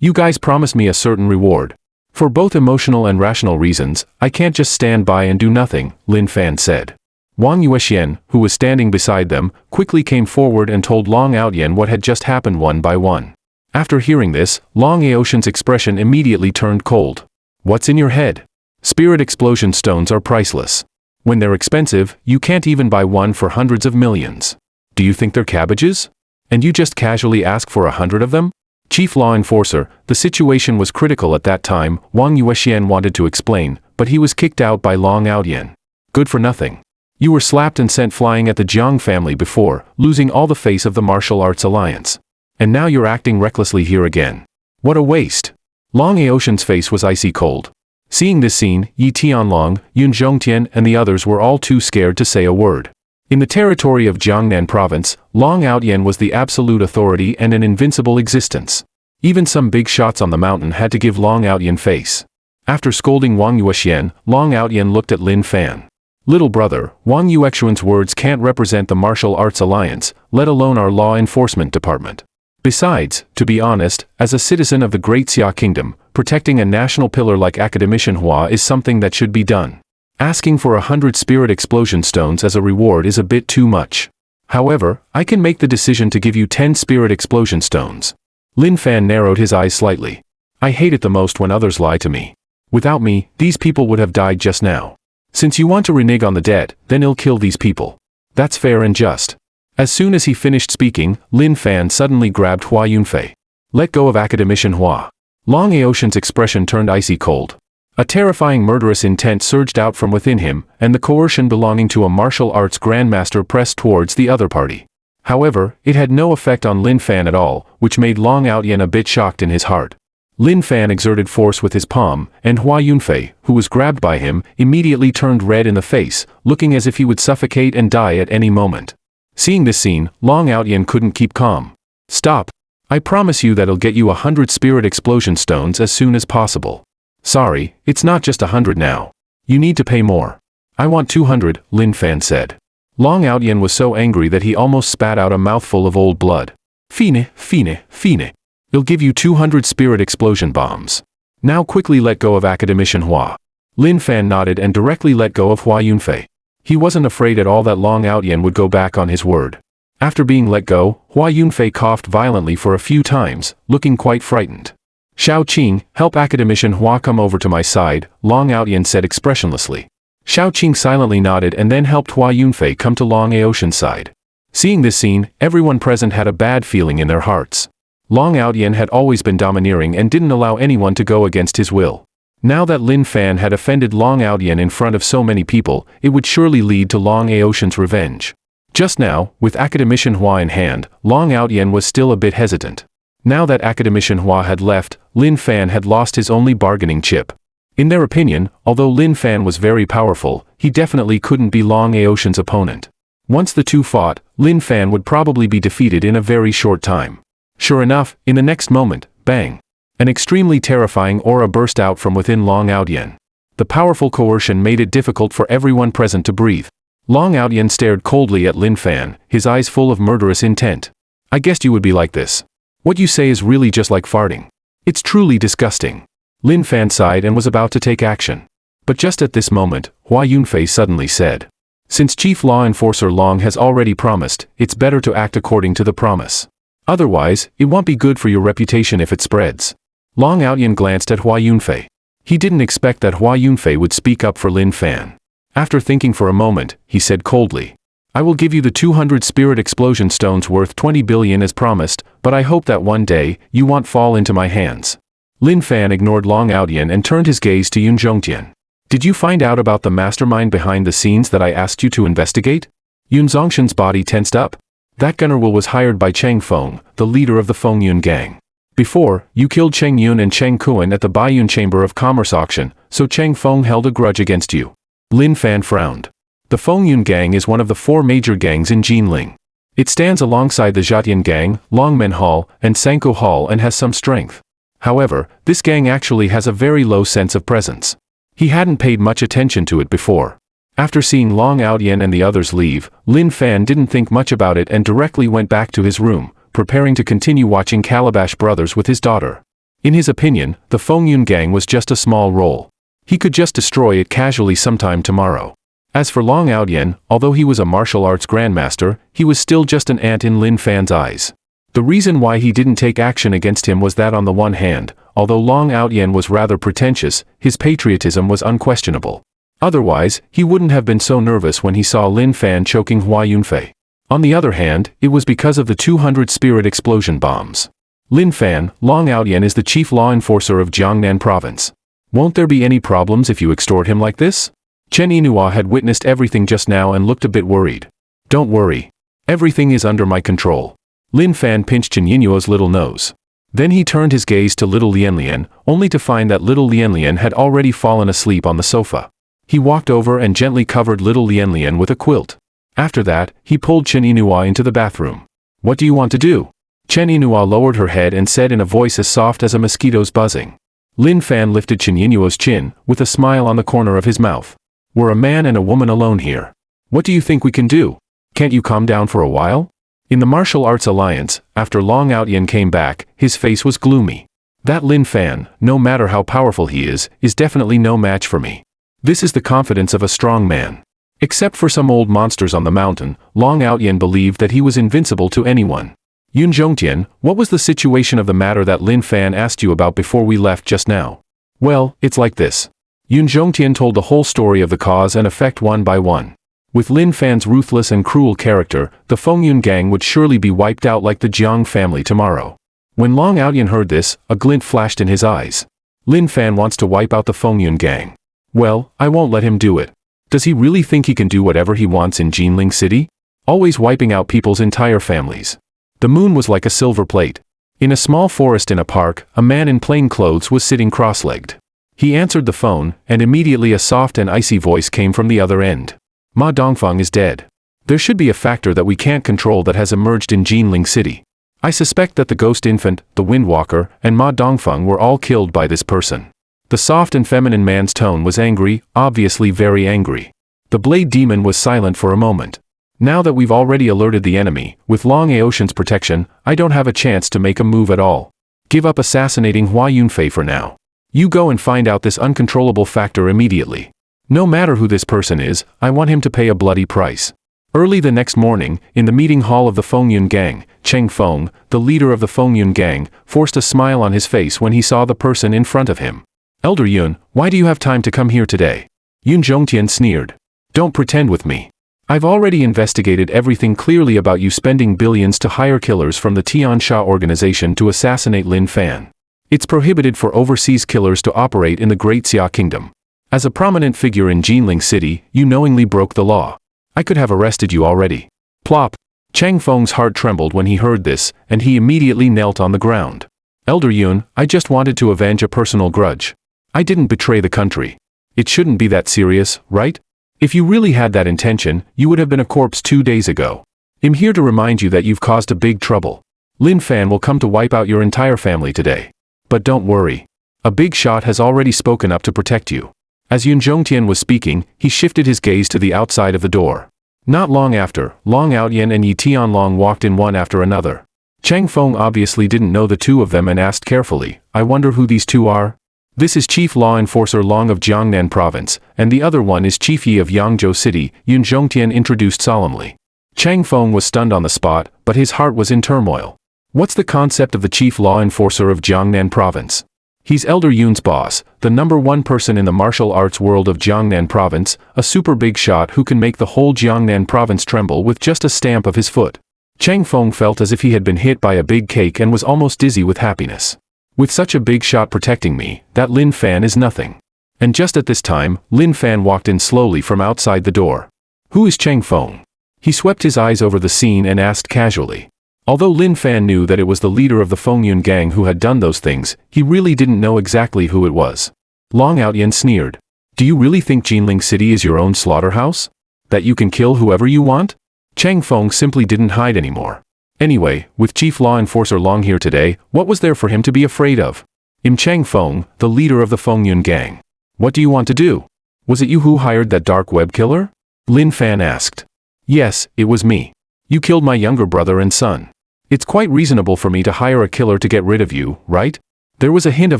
You guys promised me a certain reward. For both emotional and rational reasons, I can't just stand by and do nothing," Lin Fan said. Wang Yuexian, who was standing beside them, quickly came forward and told Long Aodian what had just happened one by one. After hearing this, Long Aotian's expression immediately turned cold. "What's in your head? Spirit explosion stones are priceless. When they're expensive, you can't even buy one for hundreds of millions. Do you think they're cabbages? And you just casually ask for 100 of them?" Chief Law Enforcer, the situation was critical at that time, Wang Yuexian wanted to explain, but he was kicked out by Long Aodian. "Good for nothing. You were slapped and sent flying at the Jiang family before, losing all the face of the martial arts alliance. And now you're acting recklessly here again. What a waste." Long Aotian's face was icy cold. Seeing this scene, Yi Tianlong, Yun Zhongtian and the others were all too scared to say a word. In the territory of Jiangnan province, Long Aodian was the absolute authority and an invincible existence. Even some big shots on the mountain had to give Long Aodian face. After scolding Wang Yuexian, Long Aodian looked at Lin Fan. "Little brother, Wang Yuexian's words can't represent the martial arts alliance, let alone our law enforcement department. Besides, to be honest, as a citizen of the Great Xia Kingdom, protecting a national pillar like Academician Hua is something that should be done. Asking for 100 spirit explosion stones as a reward is a bit too much. However, I can make the decision to give you 10 spirit explosion stones." Lin Fan narrowed his eyes slightly. "I hate it the most when others lie to me. Without me, these people would have died just now. Since you want to renege on the debt, then I'll kill these people. That's fair and just." As soon as he finished speaking, Lin Fan suddenly grabbed Hua Yunfei. "Let go of Academician Hua." Long Aotian's expression turned icy cold. A terrifying murderous intent surged out from within him, and the coercion belonging to a martial arts grandmaster pressed towards the other party. However, it had no effect on Lin Fan at all, which made Long Aodian a bit shocked in his heart. Lin Fan exerted force with his palm, and Hua Yunfei, who was grabbed by him, immediately turned red in the face, looking as if he would suffocate and die at any moment. Seeing this scene, Long Aodian couldn't keep calm. "Stop. I promise you that I'll get you 100 spirit explosion stones as soon as possible." Sorry, it's not just 100 now. You need to pay more. I want 200, Lin Fan said. Long Outyen was so angry that he almost spat out a mouthful of old blood. Fine, fine, fine. He'll give you 200 spirit explosion bombs. Now quickly let go of Academician Hua. Lin Fan nodded and directly let go of Hua Yunfei. He wasn't afraid at all that Long Outyen would go back on his word. After being let go, Hua Yunfei coughed violently for a few times, looking quite frightened. Xiao Qing, help Academician Hua come over to my side, Long Outyen said expressionlessly. Xiao Qing silently nodded and then helped Hua Yunfei come to Long Aotian's side. Seeing this scene, everyone present had a bad feeling in their hearts. Long Outyen had always been domineering and didn't allow anyone to go against his will. Now that Lin Fan had offended Long Outyen in front of so many people, it would surely lead to Long Aotian's revenge. Just now, with Academician Hua in hand, Long Outyen was still a bit hesitant. Now that Academician Hua had left, Lin Fan had lost his only bargaining chip. In their opinion, although Lin Fan was very powerful, he definitely couldn't be Long Aotian's opponent. Once the two fought, Lin Fan would probably be defeated in a very short time. Sure enough, in the next moment, bang! An extremely terrifying aura burst out from within Long Outyen. The powerful coercion made it difficult for everyone present to breathe. Long Outyen stared coldly at Lin Fan, his eyes full of murderous intent. I guessed you would be like this. What you say is really just like farting. It's truly disgusting. Lin Fan sighed and was about to take action. But just at this moment, Hua Yunfei suddenly said, "Since Chief Law Enforcer Long has already promised, it's better to act according to the promise. Otherwise, it won't be good for your reputation if it spreads." Long Outyen glanced at Hua Yunfei. He didn't expect that Hua Yunfei would speak up for Lin Fan. After thinking for a moment, he said coldly, "I will give you the 200 spirit explosion stones worth 20 billion as promised, but I hope that one day, you won't fall into my hands." Lin Fan ignored Long Outyen and turned his gaze to Yun Zhongtian. "Did you find out about the mastermind behind the scenes that I asked you to investigate?" Yun Zhongshan's body tensed up. That gunner was hired by Cheng Feng, the leader of the Feng Yun gang. Before, you killed Cheng Yun and Cheng Kuan at the Baiyun Chamber of Commerce auction, so Cheng Feng held a grudge against you. Lin Fan frowned. The Feng Yun gang is one of the 4 major gangs in Jinling. It stands alongside the Zhatian gang, Longmen Hall, and Sanko Hall and has some strength. However, this gang actually has a very low sense of presence. He hadn't paid much attention to it before. After seeing Long Outyen and the others leave, Lin Fan didn't think much about it and directly went back to his room, preparing to continue watching Calabash Brothers with his daughter. In his opinion, the Feng Yun gang was just a small role. He could just destroy it casually sometime tomorrow. As for Long Outyen, although he was a martial arts grandmaster, he was still just an ant in Lin Fan's eyes. The reason why he didn't take action against him was that on the one hand, although Long Outyen was rather pretentious, his patriotism was unquestionable. Otherwise, he wouldn't have been so nervous when he saw Lin Fan choking Hua Yunfei. On the other hand, it was because of the 200 spirit explosion bombs. Lin Fan, Long Outyen is the chief law enforcer of Jiangnan province. Won't there be any problems if you extort him like this? Chen Yinhua had witnessed everything just now and looked a bit worried. Don't worry. Everything is under my control. Lin Fan pinched Chen Yinhua's little nose. Then he turned his gaze to little Lian Lian, only to find that little Lian Lian had already fallen asleep on the sofa. He walked over and gently covered little Lian Lian with a quilt. After that, he pulled Chen Yinhua into the bathroom. "What do you want to do?" Chen Yinhua lowered her head and said in a voice as soft as a mosquito's buzzing. Lin Fan lifted Chen Yinhua's chin, with a smile on the corner of his mouth. "We're a man and a woman alone here. What do you think we can do? Can't you calm down for a while?" In the Martial Arts Alliance, after Long Outyen came back, his face was gloomy. "That Lin Fan, no matter how powerful he is definitely no match for me. This is the confidence of a strong man." Except for some old monsters on the mountain, Long Outyen believed that he was invincible to anyone. "Yun Zhongtian, what was the situation of the matter that Lin Fan asked you about before we left just now?" "Well, it's like this." Yun Zhongtian told the whole story of the cause and effect one by one. With Lin Fan's ruthless and cruel character, the Feng Yun gang would surely be wiped out like the Jiang family tomorrow. When Long Outyen heard this, a glint flashed in his eyes. Lin Fan wants to wipe out the Feng Yun gang. Well, I won't let him do it. Does he really think he can do whatever he wants in Jinling City? Always wiping out people's entire families. The moon was like a silver plate. In a small forest in a park, a man in plain clothes was sitting cross-legged. He answered the phone, and immediately a soft and icy voice came from the other end. "Ma Dongfeng is dead. There should be a factor that we can't control that has emerged in Jinling City. I suspect that the ghost infant, the Windwalker, and Ma Dongfeng were all killed by this person." The soft and feminine man's tone was angry, obviously very angry. The blade demon was silent for a moment. Now that we've already alerted the enemy, with Long Aocean's protection, I don't have a chance to make a move at all. Give up assassinating Hua Yunfei for now. You go and find out this uncontrollable factor immediately. No matter who this person is, I want him to pay a bloody price. Early the next morning, in the meeting hall of the Fengyun gang, Cheng Feng, the leader of the Fengyun gang, forced a smile on his face when he saw the person in front of him. Elder Yun, why do you have time to come here today? Yun Zhongtian sneered. Don't pretend with me. I've already investigated everything clearly about you spending billions to hire killers from the Tiansha organization to assassinate Lin Fan. It's prohibited for overseas killers to operate in the Great Xia Kingdom. As a prominent figure in Jinling City, you knowingly broke the law. I could have arrested you already. Plop. Cheng Feng's heart trembled when he heard this, and he immediately knelt on the ground. Elder Yun, I just wanted to avenge a personal grudge. I didn't betray the country. It shouldn't be that serious, right? If you really had that intention, you would have been a corpse 2 days ago. I'm here to remind you that you've caused a big trouble. Lin Fan will come to wipe out your entire family today. But don't worry. A big shot has already spoken up to protect you. As Yun Zhongtian was speaking, he shifted his gaze to the outside of the door. Not long after, Long Outyen and Yi Tianlong walked in one after another. Cheng Feng obviously didn't know the two of them and asked carefully, I wonder who these two are? This is Chief Law Enforcer Long of Jiangnan Province, and the other one is Chief Yi of Yangzhou City, Yun Zhongtian introduced solemnly. Cheng Feng was stunned on the spot, but his heart was in turmoil. What's the concept of the Chief Law Enforcer of Jiangnan Province? He's Elder Yun's boss, the #1 person in the martial arts world of Jiangnan Province, a super big shot who can make the whole Jiangnan Province tremble with just a stamp of his foot. Cheng Feng felt as if he had been hit by a big cake and was almost dizzy with happiness. With such a big shot protecting me, that Lin Fan is nothing. And just at this time, Lin Fan walked in slowly from outside the door. Who is Cheng Feng? He swept his eyes over the scene and asked casually. Although Lin Fan knew that it was the leader of the Fengyun gang who had done those things, he really didn't know exactly who it was. Long Outyen sneered. Do you really think Jinling City is your own slaughterhouse? That you can kill whoever you want? Cheng Feng simply didn't hide anymore. Anyway, with Chief Law Enforcer Long here today, what was there for him to be afraid of? I'm Cheng Feng, the leader of the Fengyun gang. What do you want to do? Was it you who hired that dark web killer? Lin Fan asked. Yes, it was me. You killed my younger brother and son. It's quite reasonable for me to hire a killer to get rid of you, right? There was a hint of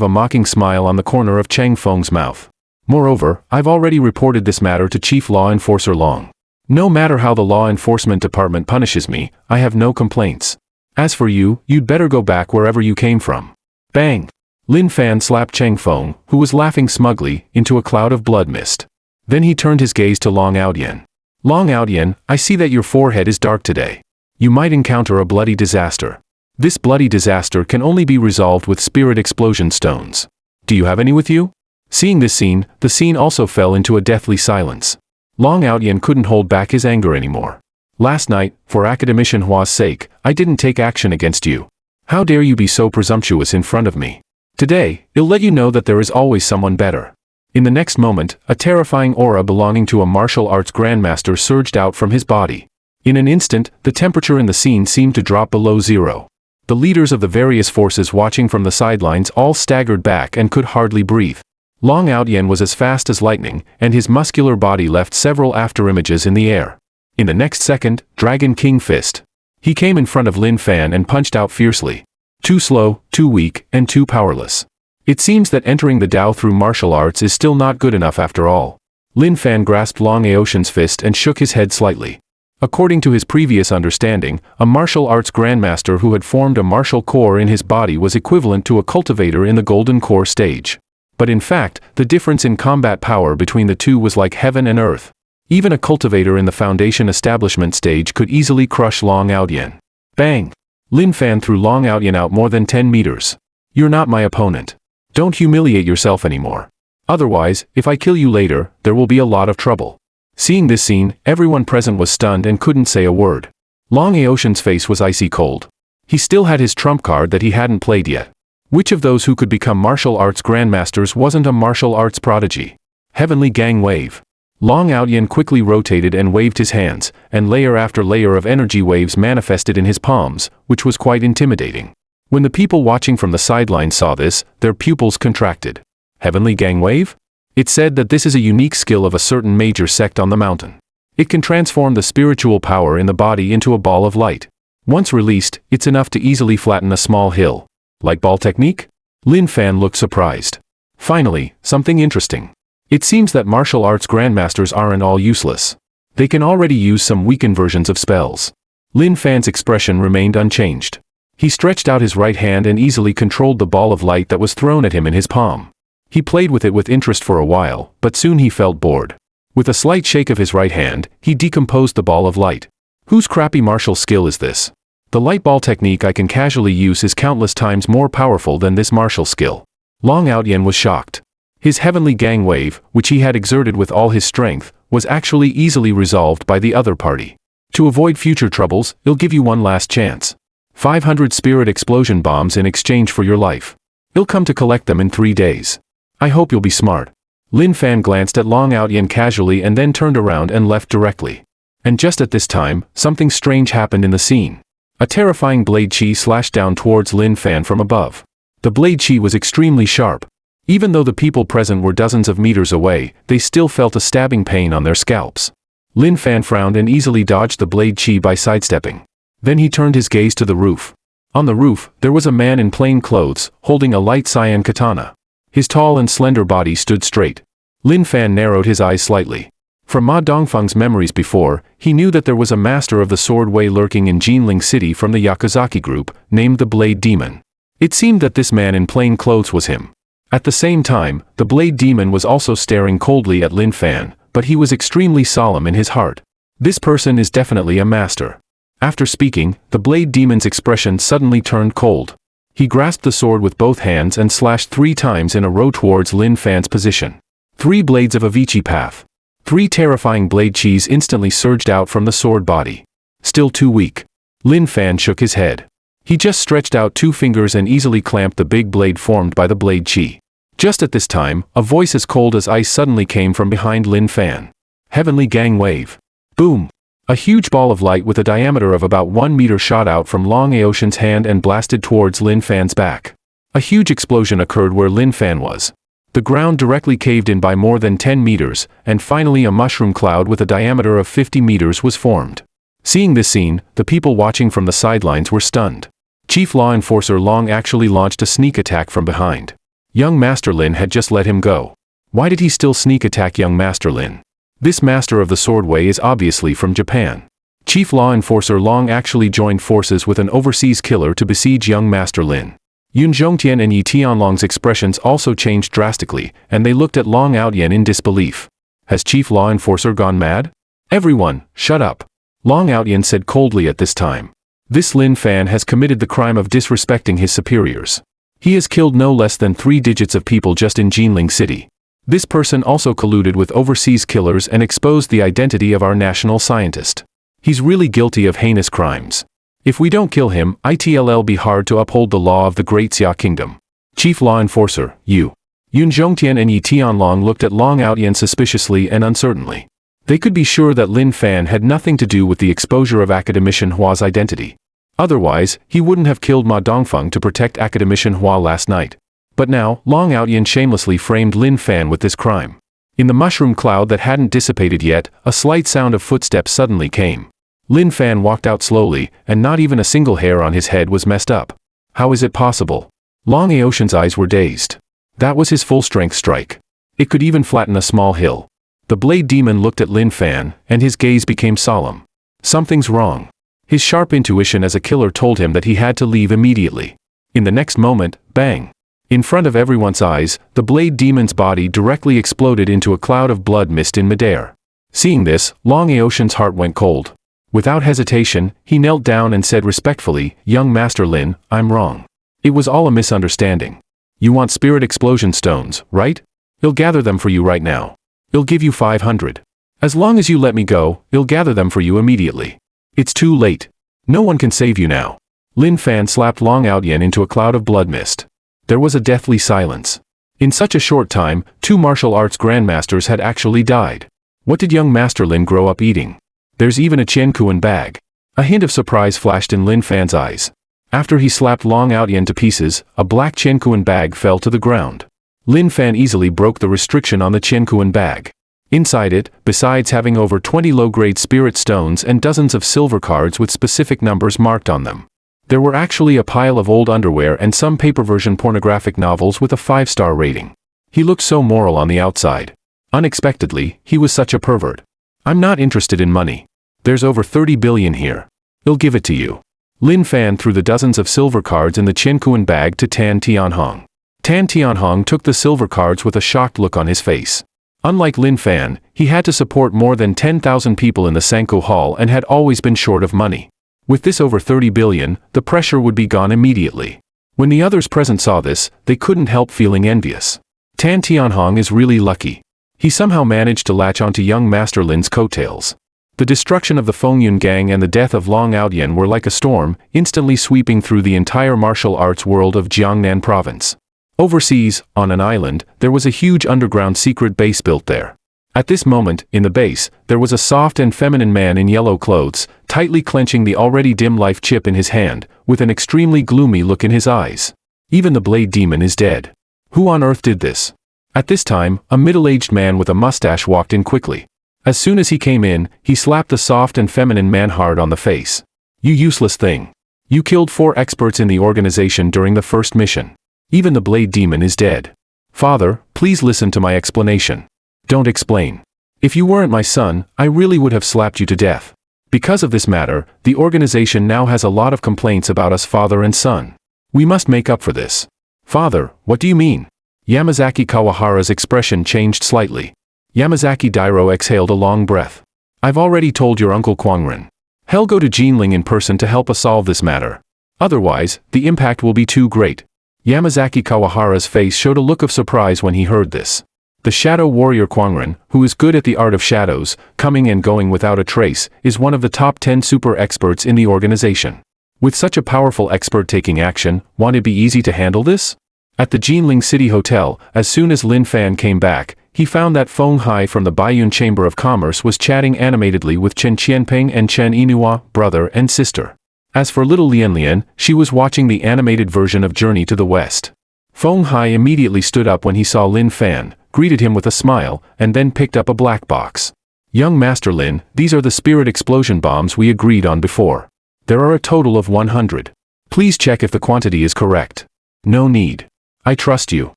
a mocking smile on the corner of Cheng Feng's mouth. Moreover, I've already reported this matter to Chief Law Enforcer Long. No matter how the law enforcement department punishes me, I have no complaints. As for you, you'd better go back wherever you came from. Bang! Lin Fan slapped Cheng Feng, who was laughing smugly, into a cloud of blood mist. Then he turned his gaze to Long Outyen. Long Outyen, I see that your forehead is dark today. You might encounter a bloody disaster. This bloody disaster can only be resolved with spirit explosion stones. Do you have any with you? Seeing this scene, the scene also fell into a deathly silence. Long Outyen couldn't hold back his anger anymore. Last night, for Academician Hua's sake, I didn't take action against you. How dare you be so presumptuous in front of me? Today, I'll let you know that there is always someone better. In the next moment, a terrifying aura belonging to a martial arts grandmaster surged out from his body. In an instant, the temperature in the scene seemed to drop below zero. The leaders of the various forces watching from the sidelines all staggered back and could hardly breathe. Long Outyen was as fast as lightning, and his muscular body left several afterimages in the air. In the next second, Dragon King Fist. He came in front of Lin Fan and punched out fiercely. Too slow, too weak, and too powerless. It seems that entering the Tao through martial arts is still not good enough after all. Lin Fan grasped Long Aocean's fist and shook his head slightly. According to his previous understanding, a martial arts grandmaster who had formed a martial core in his body was equivalent to a cultivator in the golden core stage. But in fact, the difference in combat power between the two was like heaven and earth. Even a cultivator in the foundation establishment stage could easily crush Long Outyen. Bang! Lin Fan threw Long Outyen out more than 10 meters. You're not my opponent. Don't humiliate yourself anymore. Otherwise, if I kill you later, there will be a lot of trouble. Seeing this scene, everyone present was stunned and couldn't say a word. Long Aocean's face was icy cold. He still had his trump card that he hadn't played yet. Which of those who could become martial arts grandmasters wasn't a martial arts prodigy? Heavenly Gang Wave. Long Outyen quickly rotated and waved his hands, and layer after layer of energy waves manifested in his palms, which was quite intimidating. When the people watching from the sidelines saw this, their pupils contracted. Heavenly Gang Wave? It said that this is a unique skill of a certain major sect on the mountain. It can transform the spiritual power in the body into a ball of light. Once released, it's enough to easily flatten a small hill. Like ball technique? Lin Fan looked surprised. Finally, something interesting. It seems that martial arts grandmasters aren't all useless. They can already use some weakened versions of spells. Lin Fan's expression remained unchanged. He stretched out his right hand and easily controlled the ball of light that was thrown at him in his palm. He played with it with interest for a while, but soon he felt bored. With a slight shake of his right hand, he decomposed the ball of light. Whose crappy martial skill is this? The light ball technique I can casually use is countless times more powerful than this martial skill. Long Outyen was shocked. His heavenly gang wave, which he had exerted with all his strength, was actually easily resolved by the other party. To avoid future troubles, he'll give you one last chance. 500 spirit explosion bombs in exchange for your life. He'll come to collect them in 3 days. I hope you'll be smart. Lin Fan glanced at Long Outyen casually and then turned around and left directly. And just at this time, something strange happened in the scene. A terrifying blade chi slashed down towards Lin Fan from above. The blade chi was extremely sharp. Even though the people present were dozens of meters away, they still felt a stabbing pain on their scalps. Lin Fan frowned and easily dodged the blade chi by sidestepping. Then he turned his gaze to the roof. On the roof, there was a man in plain clothes, holding a light cyan katana. His tall and slender body stood straight. Lin Fan narrowed his eyes slightly. From Ma Dongfeng's memories before, he knew that there was a master of the sword way lurking in Jinling City from the Yakuzaki group, named the Blade Demon. It seemed that this man in plain clothes was him. At the same time, the Blade Demon was also staring coldly at Lin Fan, but he was extremely solemn in his heart. This person is definitely a master. After speaking, the Blade Demon's expression suddenly turned cold. He grasped the sword with both hands and slashed 3 times in a row towards Lin Fan's position. 3 blades of Avicii path. 3 terrifying blade chis instantly surged out from the sword body. Still too weak. Lin Fan shook his head. He just stretched out 2 fingers and easily clamped the big blade formed by the blade chi. Just at this time, a voice as cold as ice suddenly came from behind Lin Fan. Heavenly Gang Wave. Boom! A huge ball of light with a diameter of about 1 meter shot out from Long Aotian's hand and blasted towards Lin Fan's back. A huge explosion occurred where Lin Fan was. The ground directly caved in by more than 10 meters, and finally a mushroom cloud with a diameter of 50 meters was formed. Seeing this scene, the people watching from the sidelines were stunned. Chief Law Enforcer Long actually launched a sneak attack from behind. Young Master Lin had just let him go. Why did he still sneak attack young Master Lin? This master of the sword way is obviously from Japan. Chief Law Enforcer Long actually joined forces with an overseas killer to besiege young Master Lin. Yun Zhongtian and Yi Tianlong's expressions also changed drastically, and they looked at Long Outyen in disbelief. Has Chief Law Enforcer gone mad? Everyone, shut up. Long Outyen said coldly at this time. This Lin Fan has committed the crime of disrespecting his superiors. He has killed no less than 3 digits of people just in Jinling City. This person also colluded with overseas killers and exposed the identity of our national scientist. He's really guilty of heinous crimes. If we don't kill him, it'll be hard to uphold the law of the Great Xia Kingdom. Chief Law Enforcer, you. Yun Zhongtian and Yi Tianlong looked at Long Outyen suspiciously and uncertainly. They could be sure that Lin Fan had nothing to do with the exposure of Academician Hua's identity. Otherwise, he wouldn't have killed Ma Dongfeng to protect Academician Hua last night. But now, Long Outyen shamelessly framed Lin Fan with this crime. In the mushroom cloud that hadn't dissipated yet, a slight sound of footsteps suddenly came. Lin Fan walked out slowly, and not even a single hair on his head was messed up. How is it possible? Long Aotian's eyes were dazed. That was his full-strength strike. It could even flatten a small hill. The Blade Demon looked at Lin Fan, and his gaze became solemn. Something's wrong. His sharp intuition as a killer told him that he had to leave immediately. In the next moment, bang! In front of everyone's eyes, the Blade Demon's body directly exploded into a cloud of blood mist in midair. Seeing this, Long Aotian's heart went cold. Without hesitation, he knelt down and said respectfully, "Young Master Lin, I'm wrong. It was all a misunderstanding. You want spirit explosion stones, right? I'll gather them for you right now. I'll give you 500. As long as you let me go, I'll gather them for you immediately. It's too late. No one can save you now." Lin Fan slapped Long Outyen into a cloud of blood mist. There was a deathly silence. In such a short time, 2 martial arts grandmasters had actually died. What did young Master Lin grow up eating? There's even a Qiankuan bag. A hint of surprise flashed in Lin Fan's eyes. After he slapped Long Outyen to pieces, a black Qiankuan bag fell to the ground. Lin Fan easily broke the restriction on the Qiankuan bag. Inside it, besides having over 20 low-grade spirit stones and dozens of silver cards with specific numbers marked on them, there were actually a pile of old underwear and some paper version pornographic novels with a 5-star rating. He looked so moral on the outside. Unexpectedly, he was such a pervert. I'm not interested in money. There's over 30 billion here. I'll give it to you. Lin Fan threw the dozens of silver cards in the Qiankuan bag to Tan Tianhong. Tan Tianhong took the silver cards with a shocked look on his face. Unlike Lin Fan, he had to support more than 10,000 people in the Sanko Hall and had always been short of money. With this over 30 billion, the pressure would be gone immediately. When the others present saw this, they couldn't help feeling envious. Tan Tianhong is really lucky. He somehow managed to latch onto young Master Lin's coattails. The destruction of the Fengyun gang and the death of Long Outyen were like a storm, instantly sweeping through the entire martial arts world of Jiangnan province. Overseas, on an island, there was a huge underground secret base built there. At this moment, in the base, there was a soft and feminine man in yellow clothes, tightly clenching the already dim life chip in his hand, with an extremely gloomy look in his eyes. Even the blade demon is dead. Who on earth did this? At this time, a middle-aged man with a mustache walked in quickly. As soon as he came in, he slapped the soft and feminine man hard on the face. You useless thing. You killed 4 experts in the organization during the first mission. Even the blade demon is dead. Father, please listen to my explanation. Don't explain. If you weren't my son, I really would have slapped you to death. Because of this matter, the organization now has a lot of complaints about us father and son. We must make up for this. Father, what do you mean? Yamazaki Kawahara's expression changed slightly. Yamazaki Dairo exhaled a long breath. I've already told your uncle Kwangren. He'll go to Jinling in person to help us solve this matter. Otherwise, the impact will be too great. Yamazaki Kawahara's face showed a look of surprise when he heard this. The shadow warrior Kwangren, who is good at the art of shadows, coming and going without a trace, is one of the top 10 super experts in the organization. With such a powerful expert taking action, won't it be easy to handle this? At the Jinling City Hotel, as soon as Lin Fan came back, he found that Feng Hai from the Baiyun Chamber of Commerce was chatting animatedly with Chen Qianping and Chen Inua, brother and sister. As for little Lian Lian, she was watching the animated version of Journey to the West. Feng Hai immediately stood up when he saw Lin Fan, greeted him with a smile, and then picked up a black box. Young Master Lin, these are the spirit explosion bombs we agreed on before. There are a total of 100. Please check if the quantity is correct. No need. I trust you.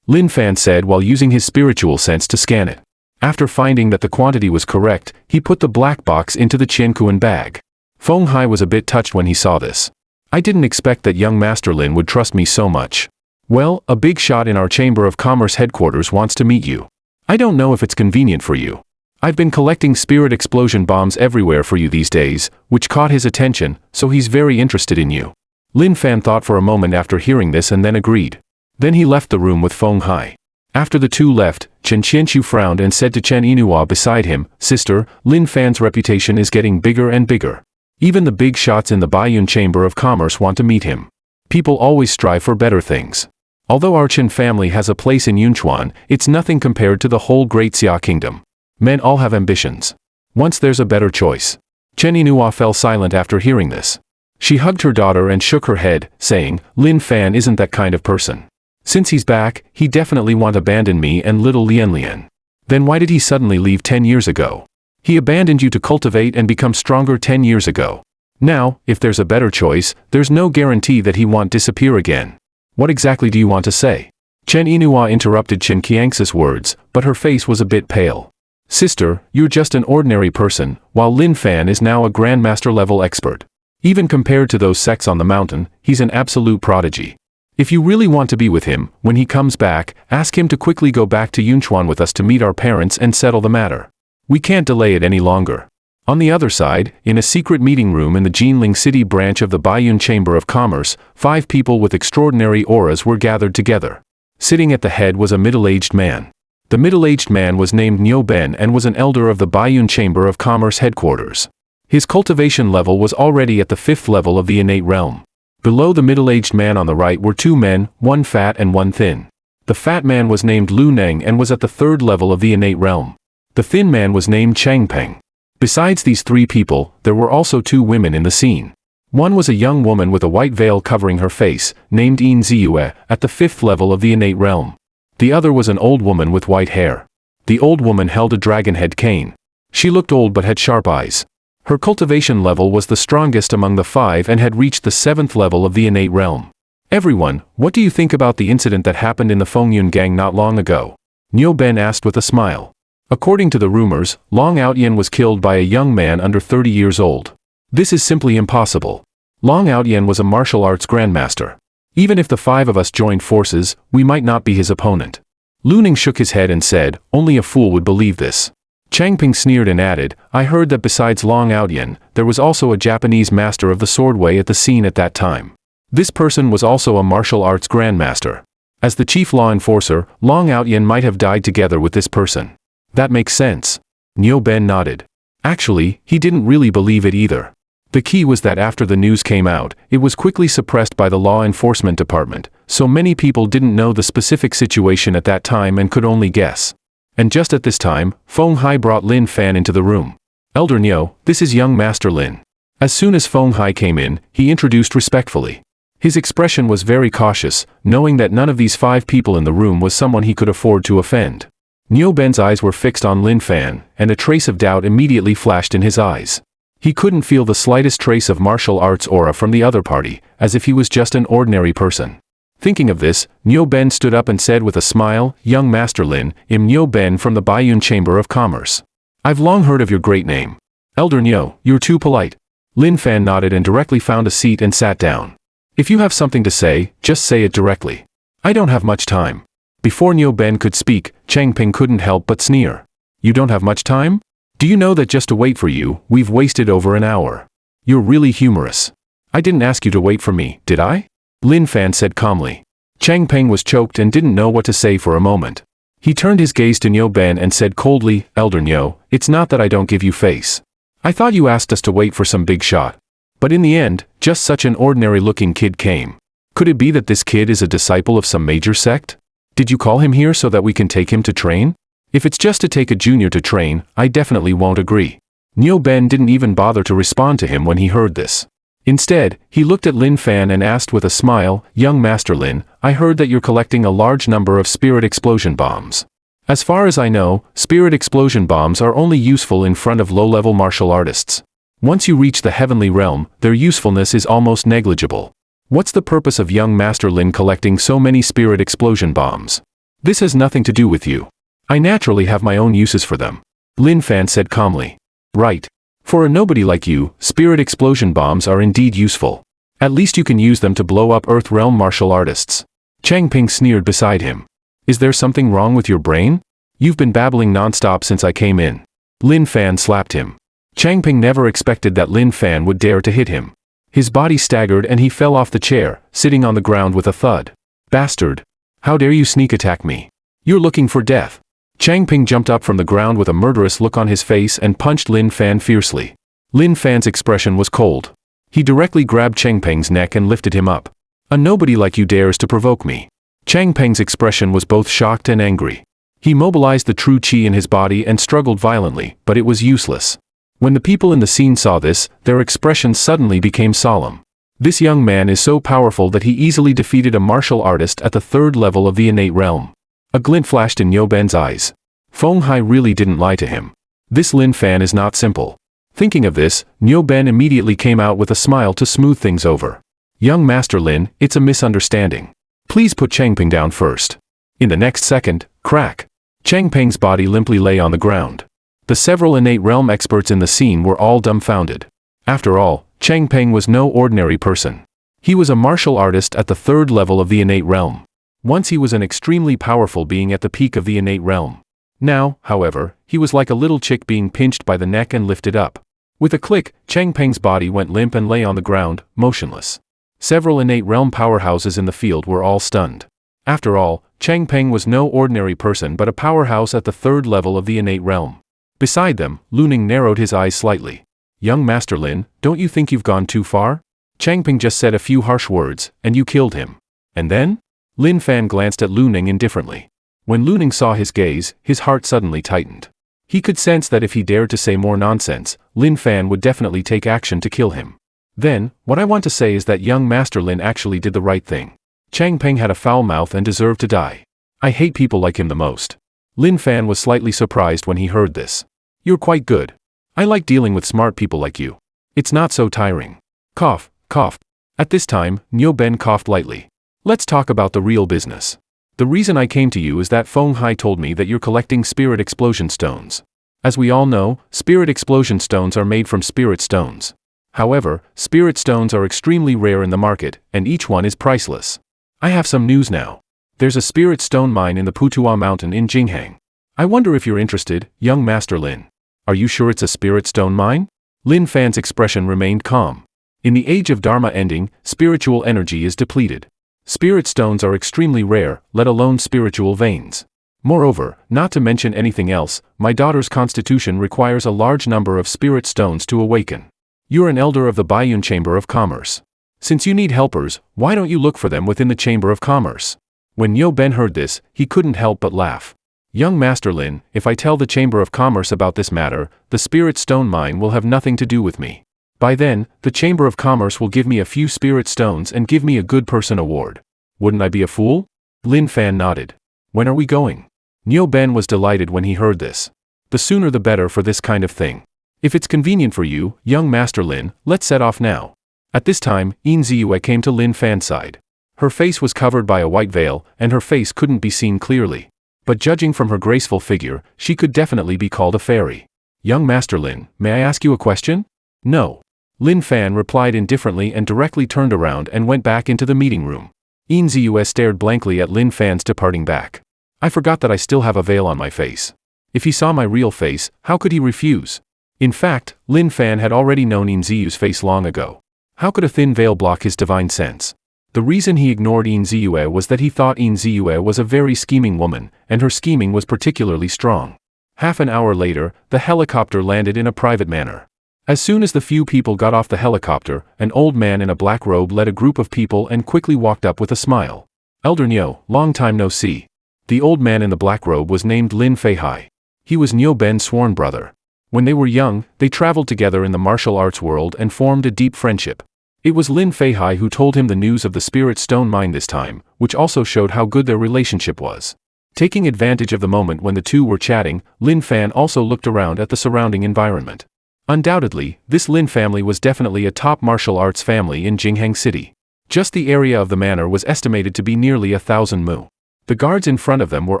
Lin Fan said while using his spiritual sense to scan it. After finding that the quantity was correct, he put the black box into the Qiankuan bag. Feng Hai was a bit touched when he saw this. I didn't expect that young Master Lin would trust me so much. Well, a big shot in our Chamber of Commerce headquarters wants to meet you. I don't know if it's convenient for you. I've been collecting spirit explosion bombs everywhere for you these days, which caught his attention, so he's very interested in you. Lin Fan thought for a moment after hearing this and then agreed. Then he left the room with Feng Hai. After the two left, Chen Qianqiu frowned and said to Chen Inua beside him, Sister, Lin Fan's reputation is getting bigger and bigger. Even the big shots in the Baiyun Chamber of Commerce want to meet him. People always strive for better things. Although our Chen family has a place in Yunchuan, it's nothing compared to the whole Great Xia Kingdom. Men all have ambitions. Once there's a better choice. Chen Inua fell silent after hearing this. She hugged her daughter and shook her head, saying, Lin Fan isn't that kind of person. Since he's back, he definitely won't abandon me and little Lian Lian. Then why did he suddenly leave 10 years ago? He abandoned you to cultivate and become stronger 10 years ago. Now, if there's a better choice, there's no guarantee that he won't disappear again. What exactly do you want to say? Chen Inua interrupted Chen Qiang's words, but her face was a bit pale. Sister, you're just an ordinary person, while Lin Fan is now a Grandmaster level expert. Even compared to those sects on the mountain, he's an absolute prodigy. If you really want to be with him, when he comes back, ask him to quickly go back to Yunchuan with us to meet our parents and settle the matter. We can't delay it any longer. On the other side, in a secret meeting room in the Jinling City branch of the Baiyun Chamber of Commerce, 5 people with extraordinary auras were gathered together. Sitting at the head was a middle-aged man. The middle-aged man was named Niu Ben and was an elder of the Baiyun Chamber of Commerce headquarters. His cultivation level was already at the 5th level of the innate realm. Below the middle-aged man on the right were 2 men, one fat and one thin. The fat man was named Lu Neng and was at the 3rd level of the innate realm. The thin man was named Chang Peng. Besides these 3 people, there were also 2 women in the scene. One was a young woman with a white veil covering her face, named Yin Ziyue, at the 5th level of the innate realm. The other was an old woman with white hair. The old woman held a dragon-head cane. She looked old but had sharp eyes. Her cultivation level was the strongest among the 5 and had reached the 7th level of the innate realm. Everyone, what do you think about the incident that happened in the Fengyun gang not long ago? Niu Ben asked with a smile. According to the rumors, Long Outyen was killed by a young man under 30 years old. This is simply impossible. Long Outyen was a martial arts grandmaster. Even if the 5 of us joined forces, we might not be his opponent. Lu Ning shook his head and said, only a fool would believe this. Changping sneered and added, I heard that besides Long Outyen, there was also a Japanese master of the swordway at the scene at that time. This person was also a martial arts grandmaster. As the chief law enforcer, Long Outyen might have died together with this person. That makes sense. Niu Ben nodded. Actually, he didn't really believe it either. The key was that after the news came out, it was quickly suppressed by the law enforcement department, so many people didn't know the specific situation at that time and could only guess. And just at this time, Feng Hai brought Lin Fan into the room. Elder Niu, this is young Master Lin. As soon as Feng Hai came in, he introduced respectfully. His expression was very cautious, knowing that none of these 5 people in the room was someone he could afford to offend. Niu Ben's eyes were fixed on Lin Fan, and a trace of doubt immediately flashed in his eyes. He couldn't feel the slightest trace of martial arts aura from the other party, as if he was just an ordinary person. Thinking of this, Niu Ben stood up and said with a smile, Young Master Lin, I'm Niu Ben from the Baiyun Chamber of Commerce. I've long heard of your great name. Elder Niu, you're too polite. Lin Fan nodded and directly found a seat and sat down. If you have something to say, just say it directly. I don't have much time. Before Niu Ben could speak, Changping couldn't help but sneer. You don't have much time? Do you know that just to wait for you, we've wasted over an hour? You're really humorous. I didn't ask you to wait for me, did I? Lin Fan said calmly. Changping was choked and didn't know what to say for a moment. He turned his gaze to Niu Ben and said coldly, Elder Niu, it's not that I don't give you face. I thought you asked us to wait for some big shot. But in the end, just such an ordinary-looking kid came. Could it be that this kid is a disciple of some major sect? Did you call him here so that we can take him to train? If it's just to take a junior to train, I definitely won't agree. Niu Ben didn't even bother to respond to him when he heard this. Instead, he looked at Lin Fan and asked with a smile, Young Master Lin, I heard that you're collecting a large number of spirit explosion bombs. As far as I know, spirit explosion bombs are only useful in front of low-level martial artists. Once you reach the heavenly realm, their usefulness is almost negligible. What's the purpose of young Master Lin collecting so many spirit explosion bombs? This has nothing to do with you. I naturally have my own uses for them. Lin Fan said calmly. Right. For a nobody like you, spirit explosion bombs are indeed useful. At least you can use them to blow up Earth Realm martial artists. Changping sneered beside him. Is there something wrong with your brain? You've been babbling non-stop since I came in. Lin Fan slapped him. Changping never expected that Lin Fan would dare to hit him. His body staggered and he fell off the chair, sitting on the ground with a thud. Bastard! How dare you sneak attack me? You're looking for death. Changping jumped up from the ground with a murderous look on his face and punched Lin Fan fiercely. Lin Fan's expression was cold. He directly grabbed Changpeng's neck and lifted him up. A nobody like you dares to provoke me. Changpeng's expression was both shocked and angry. He mobilized the true qi in his body and struggled violently, but it was useless. When the people in the scene saw this, their expressions suddenly became solemn. This young man is so powerful that he easily defeated a martial artist at the 3rd level of the innate realm. A glint flashed in Niu Ben's eyes. Feng Hai really didn't lie to him. This Lin Fan is not simple. Thinking of this, Niu Ben immediately came out with a smile to smooth things over. Young Master Lin, it's a misunderstanding. Please put Changping down first. In the next second, crack. Changpeng's body limply lay on the ground. The several innate realm experts in the scene were all dumbfounded. After all, Changpeng was no ordinary person. He was a martial artist at the 3rd level of the innate realm. Once he was an extremely powerful being at the peak of the innate realm. Now, however, he was like a little chick being pinched by the neck and lifted up. With a click, Changpeng's body went limp and lay on the ground, motionless. Several innate realm powerhouses in the field were all stunned. After all, Changpeng was no ordinary person but a powerhouse at the 3rd level of the innate realm. Beside them, Lu Ning narrowed his eyes slightly. Young Master Lin, don't you think you've gone too far? Changpeng just said a few harsh words, and you killed him. And then? Lin Fan glanced at Lu Ning indifferently. When Lu Ning saw his gaze, his heart suddenly tightened. He could sense that if he dared to say more nonsense, Lin Fan would definitely take action to kill him. Then, what I want to say is that young Master Lin actually did the right thing. Changpeng had a foul mouth and deserved to die. I hate people like him the most. Lin Fan was slightly surprised when he heard this. You're quite good. I like dealing with smart people like you. It's not so tiring. Cough, cough. At this time, Niu Ben coughed lightly. Let's talk about the real business. The reason I came to you is that Feng Hai told me that you're collecting spirit explosion stones. As we all know, spirit explosion stones are made from spirit stones. However, spirit stones are extremely rare in the market, and each one is priceless. I have some news now. There's a spirit stone mine in the Putuo Mountain in Jinghang. I wonder if you're interested, young Master Lin. Are you sure it's a spirit stone mine? Lin Fan's expression remained calm. In the age of Dharma ending, spiritual energy is depleted. Spirit stones are extremely rare, let alone spiritual veins. Moreover, not to mention anything else, my daughter's constitution requires a large number of spirit stones to awaken. You're an elder of the Baiyun Chamber of Commerce. Since you need helpers, why don't you look for them within the Chamber of Commerce? When Niu Ben heard this, he couldn't help but laugh. Young Master Lin, if I tell the Chamber of Commerce about this matter, the spirit stone mine will have nothing to do with me. By then, the Chamber of Commerce will give me a few spirit stones and give me a good person award. Wouldn't I be a fool? Lin Fan nodded. When are we going? Niu Ben was delighted when he heard this. The sooner the better for this kind of thing. If it's convenient for you, young Master Lin, let's set off now. At this time, Yin Ziyue came to Lin Fan's side. Her face was covered by a white veil, and her face couldn't be seen clearly. But judging from her graceful figure, she could definitely be called a fairy. Young Master Lin, may I ask you a question? No. Lin Fan replied indifferently and directly turned around and went back into the meeting room. Yin Ziyue stared blankly at Lin Fan's departing back. I forgot that I still have a veil on my face. If he saw my real face, how could he refuse? In fact, Lin Fan had already known Yin Ziyue's face long ago. How could a thin veil block his divine sense? The reason he ignored Yin Ziyue was that he thought Yin Ziyue was a very scheming woman, and her scheming was particularly strong. Half an hour later, the helicopter landed in a private manner. As soon as the few people got off the helicopter, an old man in a black robe led a group of people and quickly walked up with a smile. Elder Niu, long time no see. The old man in the black robe was named Lin Feihai. He was Niu Ben's sworn brother. When they were young, they traveled together in the martial arts world and formed a deep friendship. It was Lin Feihai who told him the news of the spirit stone mine this time, which also showed how good their relationship was. Taking advantage of the moment when the two were chatting, Lin Fan also looked around at the surrounding environment. Undoubtedly, this Lin family was definitely a top martial arts family in Jinghang City. Just the area of the manor was estimated to be nearly 1,000 mu. The guards in front of them were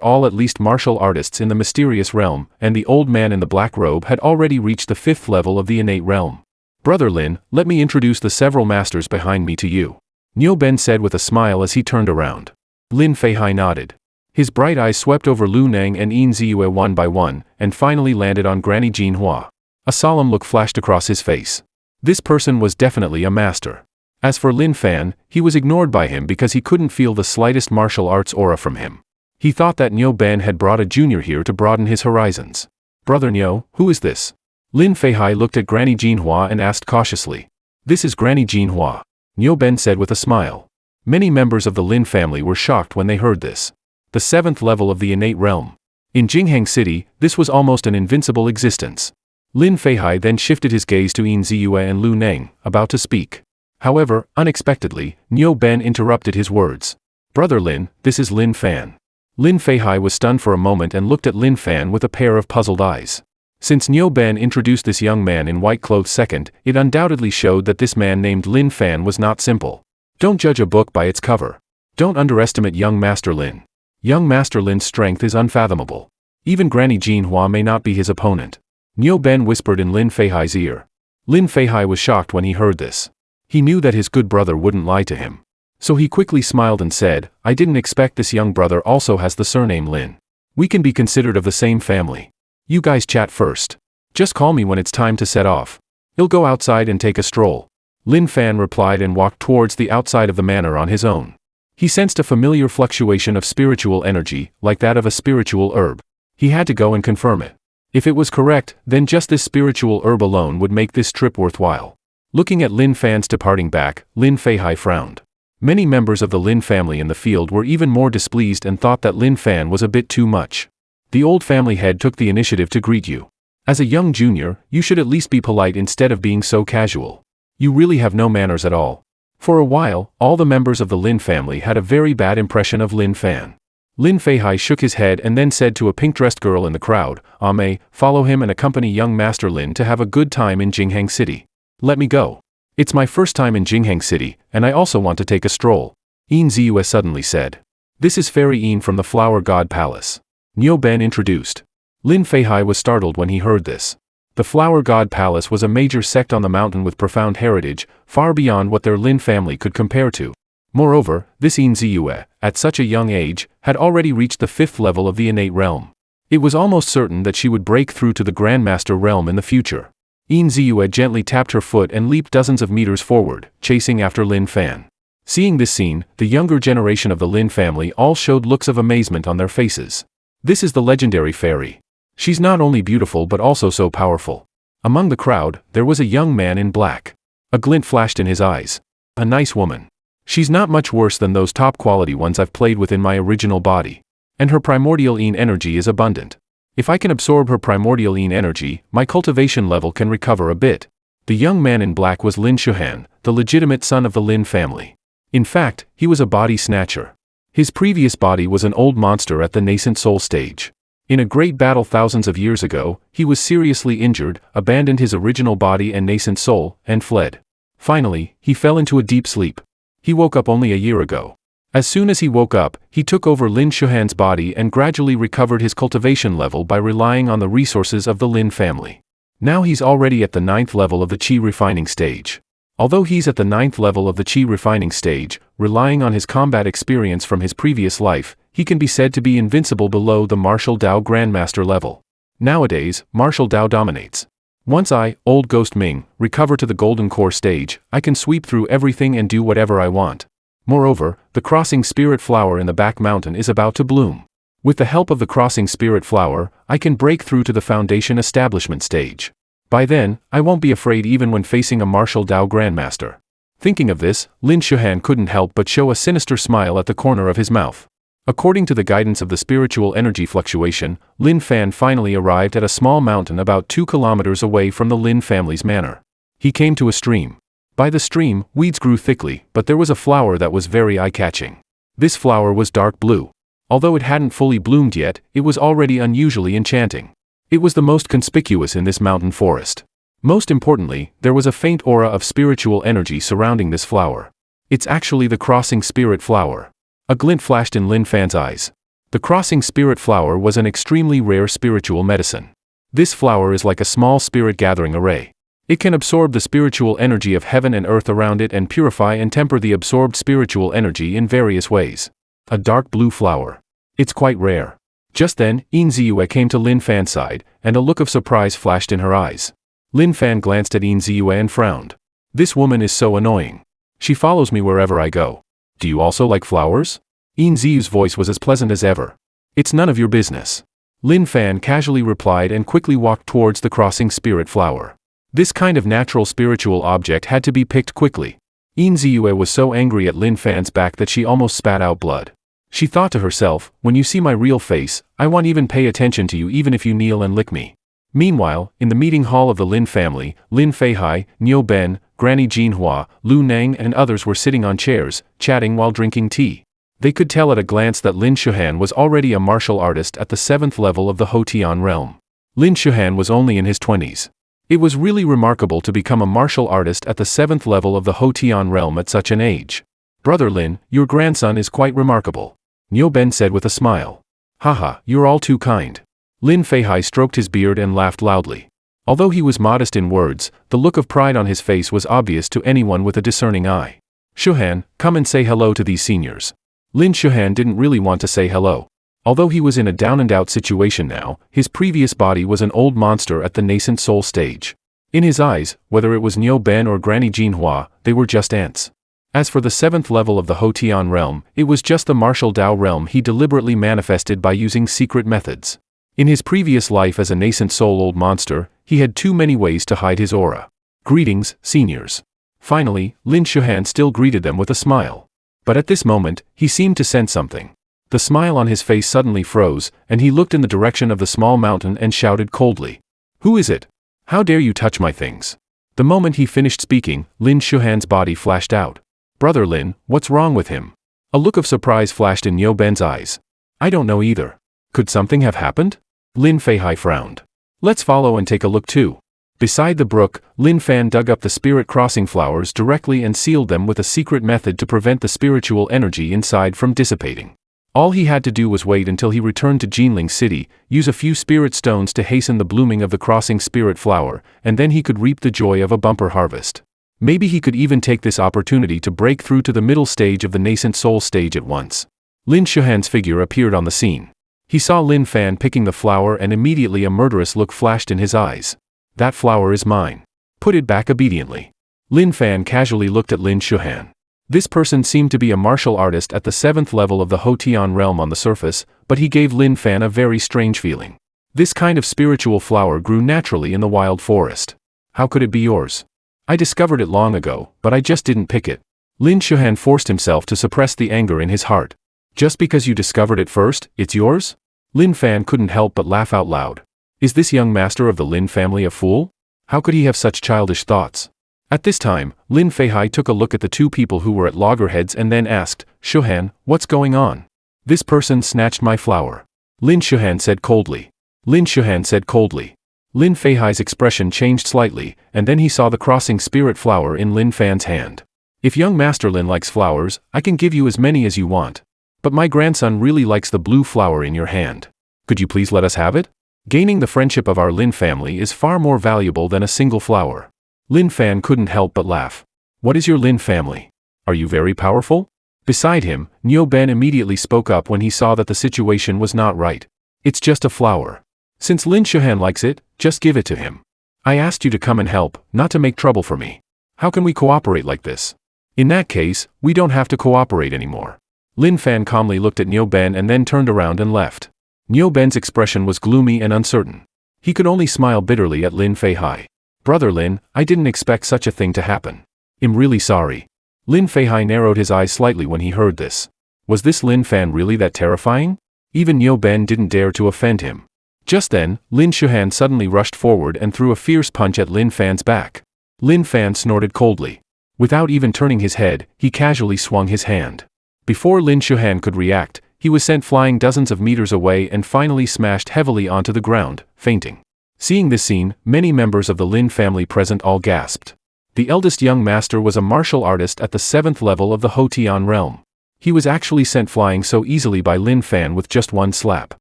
all at least martial artists in the mysterious realm, and the old man in the black robe had already reached the 5th level of the innate realm. Brother Lin, let me introduce the several masters behind me to you. Niu Ben said with a smile as he turned around. Lin Feihai nodded. His bright eyes swept over Lu Nang and Yin Ziyue one by one, and finally landed on Granny Jinhua. A solemn look flashed across his face. This person was definitely a master. As for Lin Fan, he was ignored by him because he couldn't feel the slightest martial arts aura from him. He thought that Niu Ben had brought a junior here to broaden his horizons. Brother Niu, who is this? Lin Feihai looked at Granny Jinhua and asked cautiously. This is Granny Jinhua, Niu Ben said with a smile. Many members of the Lin family were shocked when they heard this. The 7th level of the innate realm. In Jinghang City, this was almost an invincible existence. Lin Feihai then shifted his gaze to Yin Ziyue and Lu Nang, about to speak. However, unexpectedly, Niu Ben interrupted his words. Brother Lin, this is Lin Fan. Lin Feihai was stunned for a moment and looked at Lin Fan with a pair of puzzled eyes. Since Niu Ben introduced this young man in white clothes second, it undoubtedly showed that this man named Lin Fan was not simple. Don't judge a book by its cover. Don't underestimate young Master Lin. Young Master Lin's strength is unfathomable. Even Granny Jinhua may not be his opponent. Niu Ben whispered in Lin Feihai's ear. Lin Feihai was shocked when he heard this. He knew that his good brother wouldn't lie to him. So he quickly smiled and said, I didn't expect this young brother also has the surname Lin. We can be considered of the same family. You guys chat first. Just call me when it's time to set off. He'll go outside and take a stroll. Lin Fan replied and walked towards the outside of the manor on his own. He sensed a familiar fluctuation of spiritual energy, like that of a spiritual herb. He had to go and confirm it. If it was correct, then just this spiritual herb alone would make this trip worthwhile. Looking at Lin Fan's departing back, Lin Feihai frowned. Many members of the Lin family in the field were even more displeased and thought that Lin Fan was a bit too much. The old family head took the initiative to greet you. As a young junior, you should at least be polite instead of being so casual. You really have no manners at all. For a while, all the members of the Lin family had a very bad impression of Lin Fan. Lin Feihai shook his head and then said to a pink-dressed girl in the crowd, "Ame, follow him and accompany young Master Lin to have a good time in Jinghang City. Let me go. It's my first time in Jinghang City, and I also want to take a stroll," Yin Ziyue suddenly said. "This is Fairy Yin from the Flower God Palace," Niu Ben introduced. Lin Feihai was startled when he heard this. The Flower God Palace was a major sect on the mountain with profound heritage, far beyond what their Lin family could compare to. Moreover, this Yin Ziyue, at such a young age, had already reached the 5th level of the innate realm. It was almost certain that she would break through to the Grandmaster realm in the future. Yin Ziyue gently tapped her foot and leaped dozens of meters forward, chasing after Lin Fan. Seeing this scene, the younger generation of the Lin family all showed looks of amazement on their faces. This is the legendary fairy. She's not only beautiful but also so powerful. Among the crowd, there was a young man in black. A glint flashed in his eyes. A nice woman. She's not much worse than those top-quality ones I've played with in my original body. And her primordial Yin energy is abundant. If I can absorb her primordial Yin energy, my cultivation level can recover a bit. The young man in black was Lin Shuhan, the legitimate son of the Lin family. In fact, he was a body snatcher. His previous body was an old monster at the nascent soul stage. In a great battle thousands of years ago, he was seriously injured, abandoned his original body and nascent soul, and fled. Finally, he fell into a deep sleep. He woke up only a year ago. As soon as he woke up, he took over Lin Shuhan's body and gradually recovered his cultivation level by relying on the resources of the Lin family. Now he's already at the 9th level of the Qi refining stage. Although he's at the 9th level of the Qi refining stage, relying on his combat experience from his previous life, he can be said to be invincible below the Martial Dao Grandmaster level. Nowadays, Martial Dao dominates. Once I, Old Ghost Ming, recover to the Golden Core stage, I can sweep through everything and do whatever I want. Moreover, the Crossing Spirit Flower in the back mountain is about to bloom. With the help of the Crossing Spirit Flower, I can break through to the Foundation Establishment stage. By then, I won't be afraid even when facing a Martial Dao Grandmaster. Thinking of this, Lin Shuhan couldn't help but show a sinister smile at the corner of his mouth. According to the guidance of the spiritual energy fluctuation, Lin Fan finally arrived at a small mountain about 2 kilometers away from the Lin family's manor. He came to a stream. By the stream, weeds grew thickly, but there was a flower that was very eye-catching. This flower was dark blue. Although it hadn't fully bloomed yet, it was already unusually enchanting. It was the most conspicuous in this mountain forest. Most importantly, there was a faint aura of spiritual energy surrounding this flower. It's actually the Crossing Spirit Flower. A glint flashed in Lin Fan's eyes. The Crossing Spirit Flower was an extremely rare spiritual medicine. This flower is like a small spirit gathering array. It can absorb the spiritual energy of heaven and earth around it and purify and temper the absorbed spiritual energy in various ways. A dark blue flower. It's quite rare. Just then, Yin Ziyue came to Lin Fan's side, and a look of surprise flashed in her eyes. Lin Fan glanced at Yin Ziyue and frowned. This woman is so annoying. She follows me wherever I go. Do you also like flowers? Yin Ziyue's voice was as pleasant as ever. It's none of your business. Lin Fan casually replied and quickly walked towards the Crossing Spirit Flower. This kind of natural spiritual object had to be picked quickly. Yin Ziyue was so angry at Lin Fan's back that she almost spat out blood. She thought to herself, when you see my real face, I won't even pay attention to you even if you kneel and lick me. Meanwhile, in the meeting hall of the Lin family, Lin Feihai, Niu Ben, Granny Jinhua, Lu Nang and others were sitting on chairs, chatting while drinking tea. They could tell at a glance that Lin Shuhan was already a martial artist at the 7th level of the Hotian realm. Lin Shuhan was only in his 20s. It was really remarkable to become a martial artist at the 7th level of the Hotian realm at such an age. Brother Lin, your grandson is quite remarkable, Niu Ben said with a smile. Haha, you're all too kind. Lin Feihai stroked his beard and laughed loudly. Although he was modest in words, the look of pride on his face was obvious to anyone with a discerning eye. Shuhan, come and say hello to these seniors. Lin Shuhan didn't really want to say hello. Although he was in a down-and-out situation now, his previous body was an old monster at the nascent soul stage. In his eyes, whether it was Niu Ben or Granny Jinhua, they were just ants. As for the 7th level of the Hotian realm, it was just the martial Dao realm he deliberately manifested by using secret methods. In his previous life as a nascent soul old monster, he had too many ways to hide his aura. Greetings, seniors. Finally, Lin Shuhan still greeted them with a smile. But at this moment, he seemed to sense something. The smile on his face suddenly froze, and he looked in the direction of the small mountain and shouted coldly. Who is it? How dare you touch my things? The moment he finished speaking, Lin Shuhan's body flashed out. Brother Lin, what's wrong with him? A look of surprise flashed in Niu Ben's eyes. I don't know either. Could something have happened? Lin Feihai frowned. Let's follow and take a look too. Beside the brook, Lin Fan dug up the spirit crossing flowers directly and sealed them with a secret method to prevent the spiritual energy inside from dissipating. All he had to do was wait until he returned to Jinling City, use a few spirit stones to hasten the blooming of the crossing spirit flower, and then he could reap the joy of a bumper harvest. Maybe he could even take this opportunity to break through to the middle stage of the nascent soul stage at once. Lin Shuhan's figure appeared on the scene. He saw Lin Fan picking the flower and immediately a murderous look flashed in his eyes. That flower is mine. Put it back obediently. Lin Fan casually looked at Lin Shuhan. This person seemed to be a martial artist at the 7th level of the Hotian realm on the surface, but he gave Lin Fan a very strange feeling. This kind of spiritual flower grew naturally in the wild forest. How could it be yours? I discovered it long ago, but I just didn't pick it. Lin Shuhan forced himself to suppress the anger in his heart. Just because you discovered it first, it's yours? Lin Fan couldn't help but laugh out loud. Is this young master of the Lin family a fool? How could he have such childish thoughts? At this time, Lin Feihai took a look at the two people who were at loggerheads and then asked, Shuhan, what's going on? This person snatched my flower. Lin Shuhan said coldly. Lin Shuhan said coldly. Lin Feihai's expression changed slightly, and then he saw the crossing spirit flower in Lin Fan's hand. If young Master Lin likes flowers, I can give you as many as you want. But my grandson really likes the blue flower in your hand. Could you please let us have it? Gaining the friendship of our Lin family is far more valuable than a single flower. Lin Fan couldn't help but laugh. What is your Lin family? Are you very powerful? Beside him, Niu Ben immediately spoke up when he saw that the situation was not right. It's just a flower. Since Lin Shuhan likes it, just give it to him. I asked you to come and help, not to make trouble for me. How can we cooperate like this? In that case, we don't have to cooperate anymore. Lin Fan calmly looked at Niu Ben and then turned around and left. Niu Ben's expression was gloomy and uncertain. He could only smile bitterly at Lin Feihai. Brother Lin, I didn't expect such a thing to happen. I'm really sorry. Lin Feihai narrowed his eyes slightly when he heard this. Was this Lin Fan really that terrifying? Even Niu Ben didn't dare to offend him. Just then, Lin Shuhan suddenly rushed forward and threw a fierce punch at Lin Fan's back. Lin Fan snorted coldly. Without even turning his head, he casually swung his hand. Before Lin Shuhan could react, he was sent flying dozens of meters away and finally smashed heavily onto the ground, fainting. Seeing this scene, many members of the Lin family present all gasped. The eldest young master was a martial artist at the 7th level of the Hotian realm. He was actually sent flying so easily by Lin Fan with just one slap.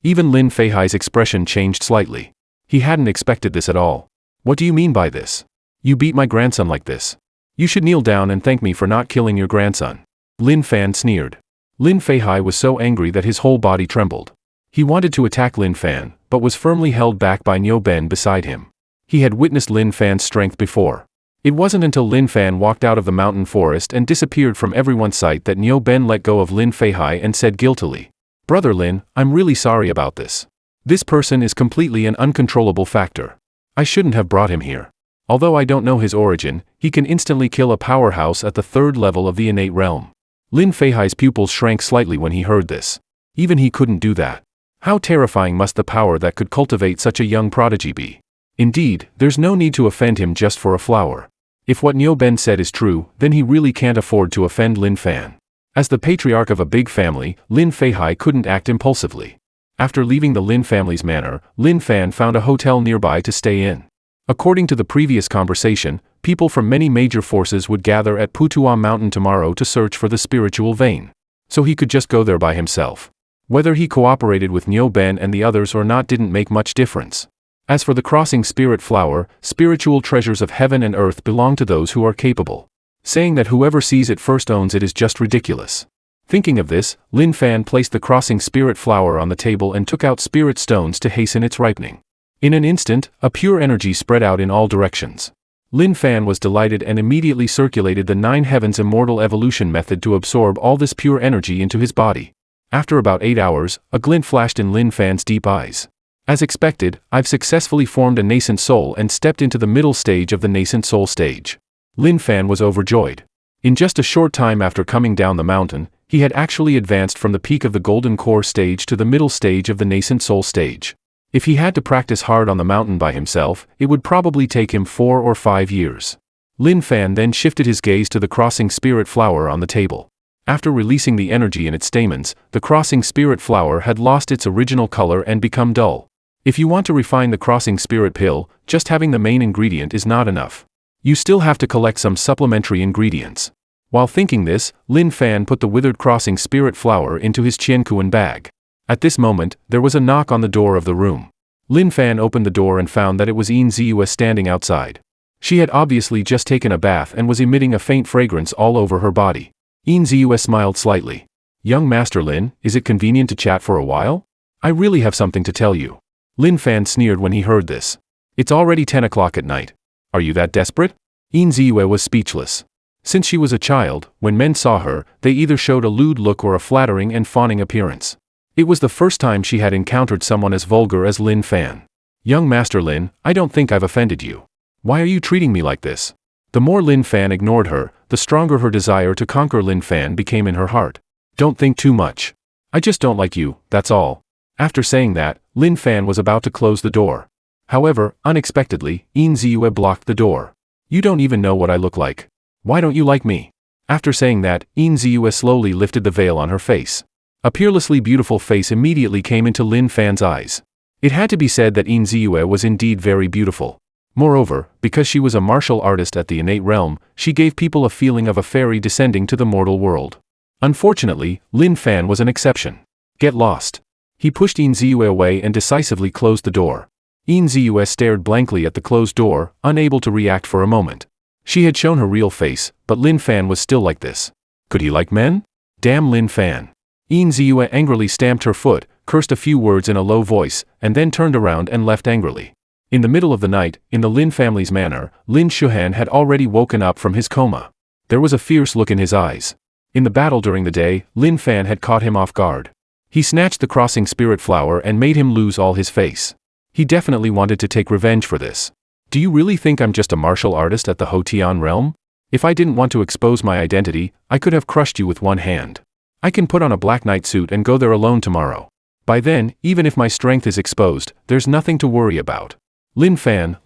Even Lin Feihai's expression changed slightly. He hadn't expected this at all. What do you mean by this? You beat my grandson like this. You should kneel down and thank me for not killing your grandson. Lin Fan sneered. Lin Feihai was so angry that his whole body trembled. He wanted to attack Lin Fan, but was firmly held back by Niu Ben beside him. He had witnessed Lin Fan's strength before. It wasn't until Lin Fan walked out of the mountain forest and disappeared from everyone's sight that Niu Ben let go of Lin Feihai and said guiltily, Brother Lin, I'm really sorry about this. This person is completely an uncontrollable factor. I shouldn't have brought him here. Although I don't know his origin, he can instantly kill a powerhouse at the 3rd level of the innate realm. Lin Feihai's pupils shrank slightly when he heard this. Even he couldn't do that. How terrifying must the power that could cultivate such a young prodigy be? Indeed, there's no need to offend him just for a flower. If what Niu Ben said is true, then he really can't afford to offend Lin Fan. As the patriarch of a big family, Lin Feihai couldn't act impulsively. After leaving the Lin family's manor, Lin Fan found a hotel nearby to stay in. According to the previous conversation, people from many major forces would gather at Putuan Mountain tomorrow to search for the spiritual vein. So he could just go there by himself. Whether he cooperated with Niu Ben and the others or not didn't make much difference. As for the crossing spirit flower, spiritual treasures of heaven and earth belong to those who are capable. Saying that whoever sees it first owns it is just ridiculous. Thinking of this, Lin Fan placed the crossing spirit flower on the table and took out spirit stones to hasten its ripening. In an instant, a pure energy spread out in all directions. Lin Fan was delighted and immediately circulated the 9 heavens immortal evolution method to absorb all this pure energy into his body. After about 8 hours, a glint flashed in Lin Fan's deep eyes. As expected, I've successfully formed a nascent soul and stepped into the middle stage of the nascent soul stage. Lin Fan was overjoyed. In just a short time after coming down the mountain, he had actually advanced from the peak of the golden core stage to the middle stage of the nascent soul stage. If he had to practice hard on the mountain by himself, it would probably take him 4 or 5 years. Lin Fan then shifted his gaze to the crossing spirit flower on the table. After releasing the energy in its stamens, the crossing spirit flower had lost its original color and become dull. If you want to refine the crossing spirit pill, just having the main ingredient is not enough. You still have to collect some supplementary ingredients. While thinking this, Lin Fan put the withered crossing spirit flower into his Qiankuan bag. At this moment, there was a knock on the door of the room. Lin Fan opened the door and found that it was Yin Ziyu standing outside. She had obviously just taken a bath and was emitting a faint fragrance all over her body. Yin Ziyu smiled slightly. "Young Master Lin, is it convenient to chat for a while? I really have something to tell you." Lin Fan sneered when he heard this. "It's already 10 o'clock at night. Are you that desperate?" Yin Ziyu was speechless. Since she was a child, when men saw her, they either showed a lewd look or a flattering and fawning appearance. It was the first time she had encountered someone as vulgar as Lin Fan. "Young Master Lin, I don't think I've offended you. Why are you treating me like this?" The more Lin Fan ignored her, the stronger her desire to conquer Lin Fan became in her heart. "Don't think too much. I just don't like you, that's all." After saying that, Lin Fan was about to close the door. However, unexpectedly, Yin Ziyu blocked the door. "You don't even know what I look like. Why don't you like me?" After saying that, Yin Ziyu slowly lifted the veil on her face. A peerlessly beautiful face immediately came into Lin Fan's eyes. It had to be said that Yin Ziyu was indeed very beautiful. Moreover, because she was a martial artist at the innate realm, she gave people a feeling of a fairy descending to the mortal world. Unfortunately, Lin Fan was an exception. "Get lost." He pushed Yin Ziyu away and decisively closed the door. Yin Ziyu stared blankly at the closed door, unable to react for a moment. She had shown her real face, but Lin Fan was still like this. Could he like men? Damn Lin Fan. Yin Ziyu angrily stamped her foot, cursed a few words in a low voice, and then turned around and left angrily. In the middle of the night, in the Lin family's manor, Lin Shuhan had already woken up from his coma. There was a fierce look in his eyes. In the battle during the day, Lin Fan had caught him off guard. He snatched the crossing spirit flower and made him lose all his face. He definitely wanted to take revenge for this. "Do you really think I'm just a martial artist at the Hotian realm? If I didn't want to expose my identity, I could have crushed you with one hand. I can put on a black knight suit and go there alone tomorrow. By then, even if my strength is exposed, there's nothing to worry about. Lin Fan,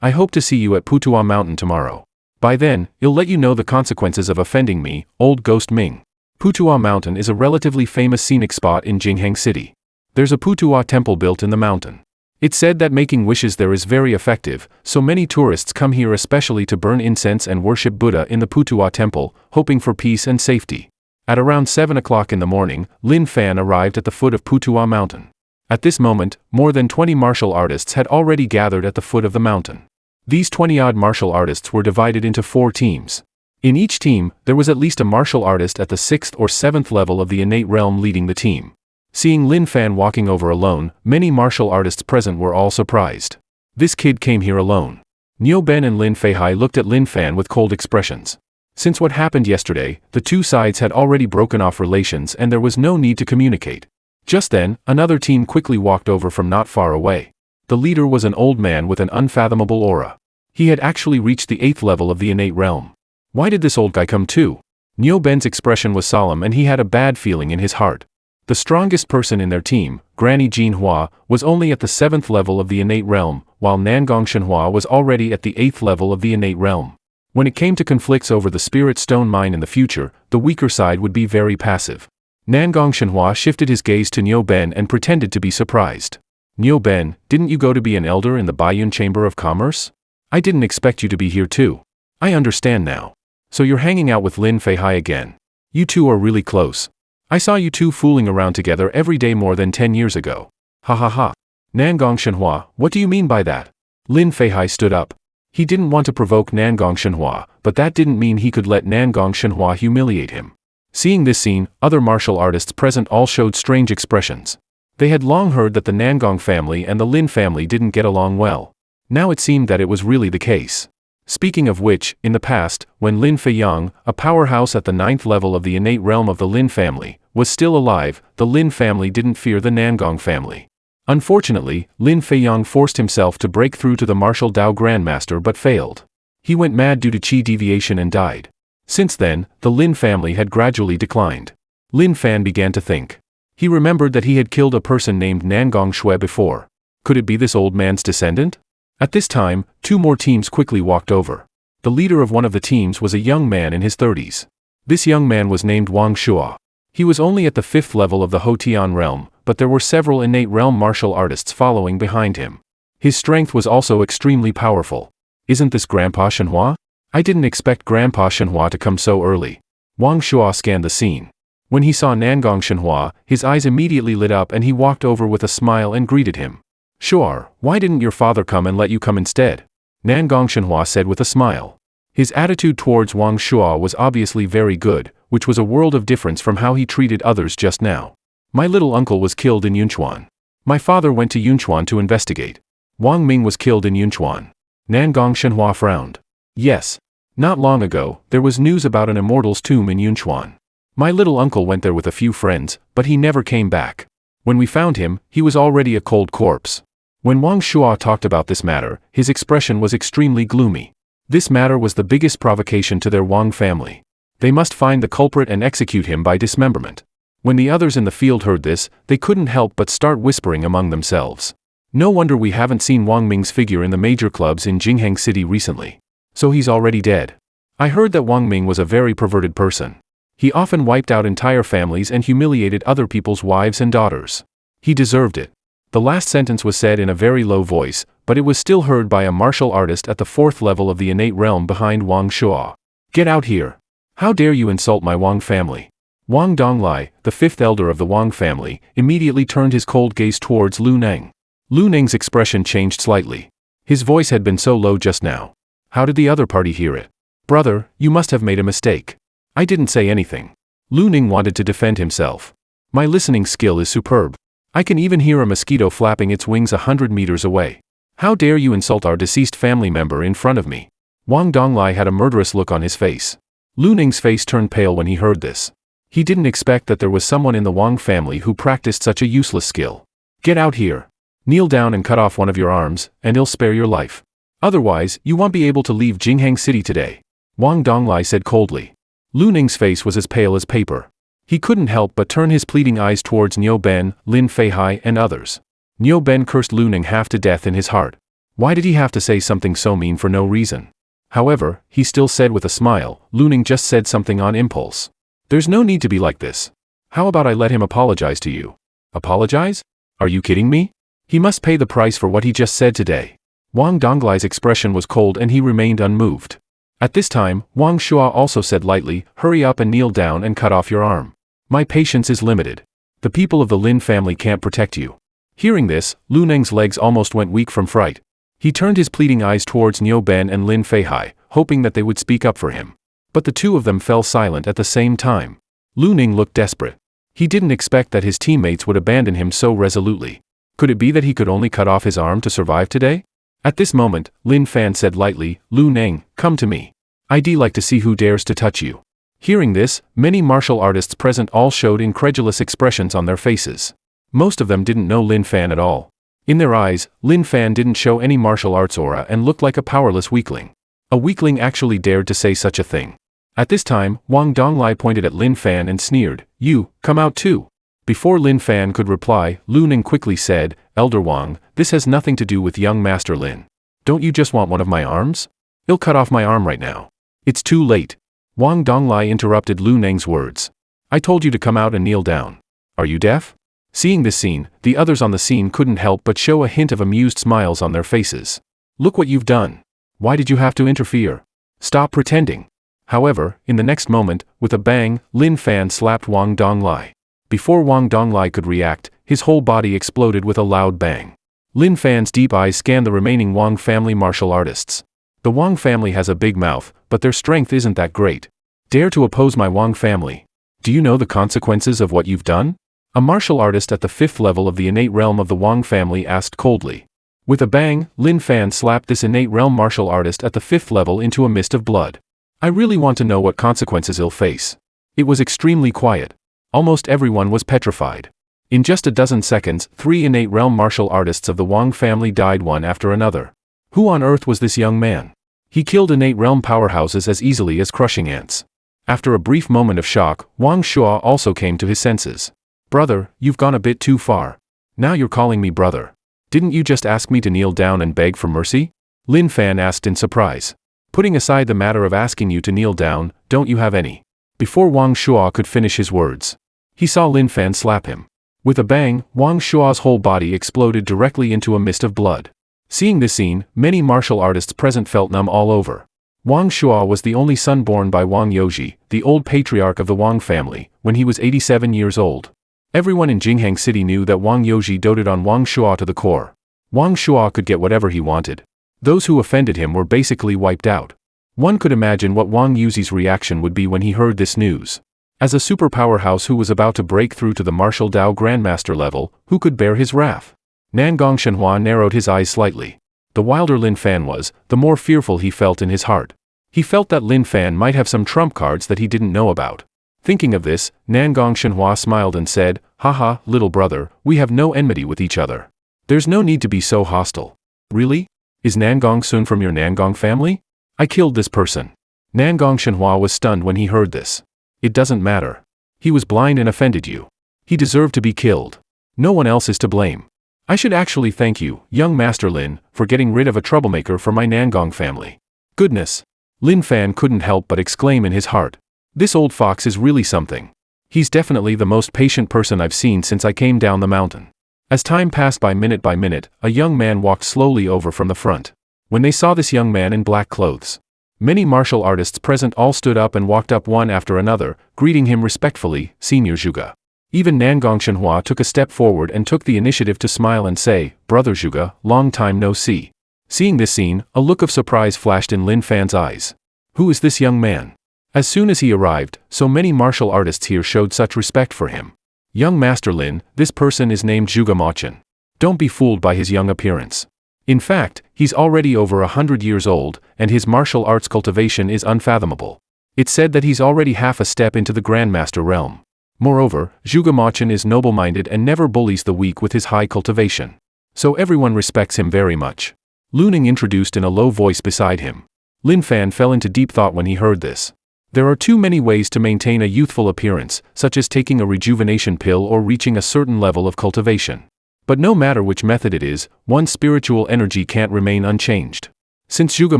I hope to see you at Putuo Mountain tomorrow. By then, I'll let you know the consequences of offending me, old Ghost Ming." Putuo Mountain is a relatively famous scenic spot in Jingheng City. There's a Putuo temple built in the mountain. It's said that making wishes there is very effective, so many tourists come here especially to burn incense and worship Buddha in the Putuo temple, hoping for peace and safety. At around 7 o'clock in the morning, Lin Fan arrived at the foot of Putuo Mountain. At this moment, more than 20 martial artists had already gathered at the foot of the mountain. These 20-odd martial artists were divided into 4 teams. In each team, there was at least a martial artist at the 6th or 7th level of the innate realm leading the team. Seeing Lin Fan walking over alone, many martial artists present were all surprised. This kid came here alone. Niu Ben and Lin Feihai looked at Lin Fan with cold expressions. Since what happened yesterday, the two sides had already broken off relations and there was no need to communicate. Just then, another team quickly walked over from not far away. The leader was an old man with an unfathomable aura. He had actually reached the 8th level of the innate realm. Why did this old guy come too? Niu Ben's expression was solemn and he had a bad feeling in his heart. The strongest person in their team, Granny Jin Hua, was only at the 7th level of the innate realm, while Nangong Shenhua was already at the 8th level of the innate realm. When it came to conflicts over the spirit stone mine in the future, the weaker side would be very passive. Nangong Shenhua shifted his gaze to Niu Ben and pretended to be surprised. "Niu Ben, didn't you go to be an elder in the Baiyun Chamber of Commerce? I didn't expect you to be here too. I understand now. So you're hanging out with Lin Feihai again. You two are really close. I saw you two fooling around together every day more than 10 years ago. Ha ha ha. Nangong Shenhua, what do you mean by that?" Lin Feihai stood up. He didn't want to provoke Nangong Shenhua, but that didn't mean he could let Nangong Shenhua humiliate him. Seeing this scene, other martial artists present all showed strange expressions. They had long heard that the Nangong family and the Lin family didn't get along well. Now it seemed that it was really the case. Speaking of which, in the past, when Lin Feiyang, a powerhouse at the 9th level of the innate realm of the Lin family, was still alive, the Lin family didn't fear the Nangong family. Unfortunately, Lin Feiyang forced himself to break through to the martial Dao Grandmaster but failed. He went mad due to chi deviation and died. Since then, the Lin family had gradually declined. Lin Fan began to think. He remembered that he had killed a person named Nangong Shui before. Could it be this old man's descendant? At this time, 2 more teams quickly walked over. The leader of one of the teams was a young man in his 30s. This young man was named Wang Shuo. He was only at the 5th level of the Hotian realm, but there were several innate realm martial artists following behind him. His strength was also extremely powerful. Isn't this Grandpa Shenhua? I didn't expect Grandpa Shenhua to come so early. Wang Shuo scanned the scene. When he saw Nangong Shenhua, his eyes immediately lit up and he walked over with a smile and greeted him. Shuar, why didn't your father come and let you come instead? Nangong Shenhua said with a smile. His attitude towards Wang Shuo was obviously very good, which was a world of difference from how he treated others just now. My little uncle was killed in Yunchuan. My father went to Yunchuan to investigate. Wang Ming was killed in Yunchuan. Nangong Shenhua frowned. Yes. Not long ago, there was news about an immortal's tomb in Yunchuan. My little uncle went there with a few friends, but he never came back. When we found him, he was already a cold corpse. When Wang Shuo talked about this matter, his expression was extremely gloomy. This matter was the biggest provocation to their Wang family. They must find the culprit and execute him by dismemberment. When the others in the field heard this, they couldn't help but start whispering among themselves. No wonder we haven't seen Wang Ming's figure in the major clubs in Jingheng City recently. So he's already dead. I heard that Wang Ming was a very perverted person. He often wiped out entire families and humiliated other people's wives and daughters. He deserved it. The last sentence was said in a very low voice, but it was still heard by a martial artist at the 4th level of the innate realm behind Wang Shuo. Get out here. How dare you insult my Wang family? Wang Donglai, the 5th elder of the Wang family, immediately turned his cold gaze towards Lu Neng. Lu Neng's expression changed slightly. His voice had been so low just now. How did the other party hear it? Brother, you must have made a mistake. I didn't say anything. Lu Neng wanted to defend himself. My listening skill is superb. I can even hear a mosquito flapping its wings 100 meters away. How dare you insult our deceased family member in front of me? Wang Donglai had a murderous look on his face. Lu Neng's face turned pale when he heard this. He didn't expect that there was someone in the Wang family who practiced such a useless skill. Get out here. Kneel down and cut off one of your arms, and I'll spare your life. Otherwise, you won't be able to leave Jingheng City today. Wang Donglai said coldly. Lu Neng's face was as pale as paper. He couldn't help but turn his pleading eyes towards Niu Ben, Lin Feihai and others. Niu Ben cursed Lu Neng half to death in his heart. Why did he have to say something so mean for no reason? However, he still said with a smile, Lu Neng just said something on impulse. There's no need to be like this. How about I let him apologize to you? Apologize? Are you kidding me? He must pay the price for what he just said today. Wang Donglai's expression was cold and he remained unmoved. At this time, Wang Shuo also said lightly, hurry up and kneel down and cut off your arm. My patience is limited. The people of the Lin family can't protect you. Hearing this, Lu Neng's legs almost went weak from fright. He turned his pleading eyes towards Niu Ben and Lin Feihai, hoping that they would speak up for him. But the two of them fell silent at the same time. Lu Neng looked desperate. He didn't expect that his teammates would abandon him so resolutely. Could it be that he could only cut off his arm to survive today? At this moment, Lin Fan said lightly, Lu Neng, come to me. I'd like to see who dares to touch you. Hearing this, many martial artists present all showed incredulous expressions on their faces. Most of them didn't know Lin Fan at all. In their eyes, Lin Fan didn't show any martial arts aura and looked like a powerless weakling. A weakling actually dared to say such a thing. At this time, Wang Donglai pointed at Lin Fan and sneered, you, come out too. Before Lin Fan could reply, Lu Neng quickly said, Elder Wang, this has nothing to do with young Master Lin. Don't you just want one of my arms? I'll cut off my arm right now. It's too late. Wang Donglai interrupted Lu Neng's words. I told you to come out and kneel down. Are you deaf? Seeing this scene, the others on the scene couldn't help but show a hint of amused smiles on their faces. Look what you've done. Why did you have to interfere? Stop pretending. However, in the next moment, with a bang, Lin Fan slapped Wang Donglai. Before Wang Donglai could react, his whole body exploded with a loud bang. Lin Fan's deep eyes scanned the remaining Wang family martial artists. The Wang family has a big mouth, but their strength isn't that great. Dare to oppose my Wang family. Do you know the consequences of what you've done? A martial artist at the 5th level of the innate realm of the Wang family asked coldly. With a bang, Lin Fan slapped this innate realm martial artist at the 5th level into a mist of blood. I really want to know what consequences he'll face. It was extremely quiet. Almost everyone was petrified. In just a dozen seconds, 3 innate realm martial artists of the Wang family died one after another. Who on earth was this young man? He killed innate realm powerhouses as easily as crushing ants. After a brief moment of shock, Wang Shuo also came to his senses. Brother, you've gone a bit too far. Now you're calling me brother. Didn't you just ask me to kneel down and beg for mercy? Lin Fan asked in surprise. Putting aside the matter of asking you to kneel down, don't you have any Before Wang Shuo could finish his words, he saw Lin Fan slap him. With a bang, Wang Shuo's whole body exploded directly into a mist of blood. Seeing this scene, many martial artists present felt numb all over. Wang Shuo was the only son born by Wang Youji, the old patriarch of the Wang family, when he was 87 years old. Everyone in Jinghang City knew that Wang Youji doted on Wang Shuo to the core. Wang Shuo could get whatever he wanted. Those who offended him were basically wiped out. One could imagine what Wang Youji's reaction would be when he heard this news. As a super powerhouse who was about to break through to the martial Dao Grandmaster level, who could bear his wrath? Nangong Shenhua narrowed his eyes slightly. The wilder Lin Fan was, the more fearful he felt in his heart. He felt that Lin Fan might have some trump cards that he didn't know about. Thinking of this, Nangong Shenhua smiled and said, "Haha, little brother, we have no enmity with each other. There's no need to be so hostile." "Really? Is Nangong Sun from your Nangong family? I killed this person." Nangong Shenhua was stunned when he heard this. "It doesn't matter. He was blind and offended you. He deserved to be killed. No one else is to blame. I should actually thank you, young Master Lin, for getting rid of a troublemaker for my Nangong family." Goodness! Lin Fan couldn't help but exclaim in his heart. This old fox is really something. He's definitely the most patient person I've seen since I came down the mountain. As time passed by minute, a young man walked slowly over from the front. When they saw this young man in black clothes, many martial artists present all stood up and walked up one after another, greeting him respectfully, "Senior Zhuge." Even Nangong Shenhua took a step forward and took the initiative to smile and say, "Brother Zhuge, long time no see." Seeing this scene, a look of surprise flashed in Lin Fan's eyes. Who is this young man? As soon as he arrived, so many martial artists here showed such respect for him. "Young Master Lin, this person is named Zhuge Machin. Don't be fooled by his young appearance. In fact, he's already over 100 years old, and his martial arts cultivation is unfathomable. It's said that he's already half a step into the Grandmaster realm. Moreover, Zhuge Machin is noble-minded and never bullies the weak with his high cultivation. So everyone respects him very much." Lu Ning introduced in a low voice beside him. Lin Fan fell into deep thought when he heard this. There are too many ways to maintain a youthful appearance, such as taking a rejuvenation pill or reaching a certain level of cultivation. But no matter which method it is, one's spiritual energy can't remain unchanged. Since Zhuge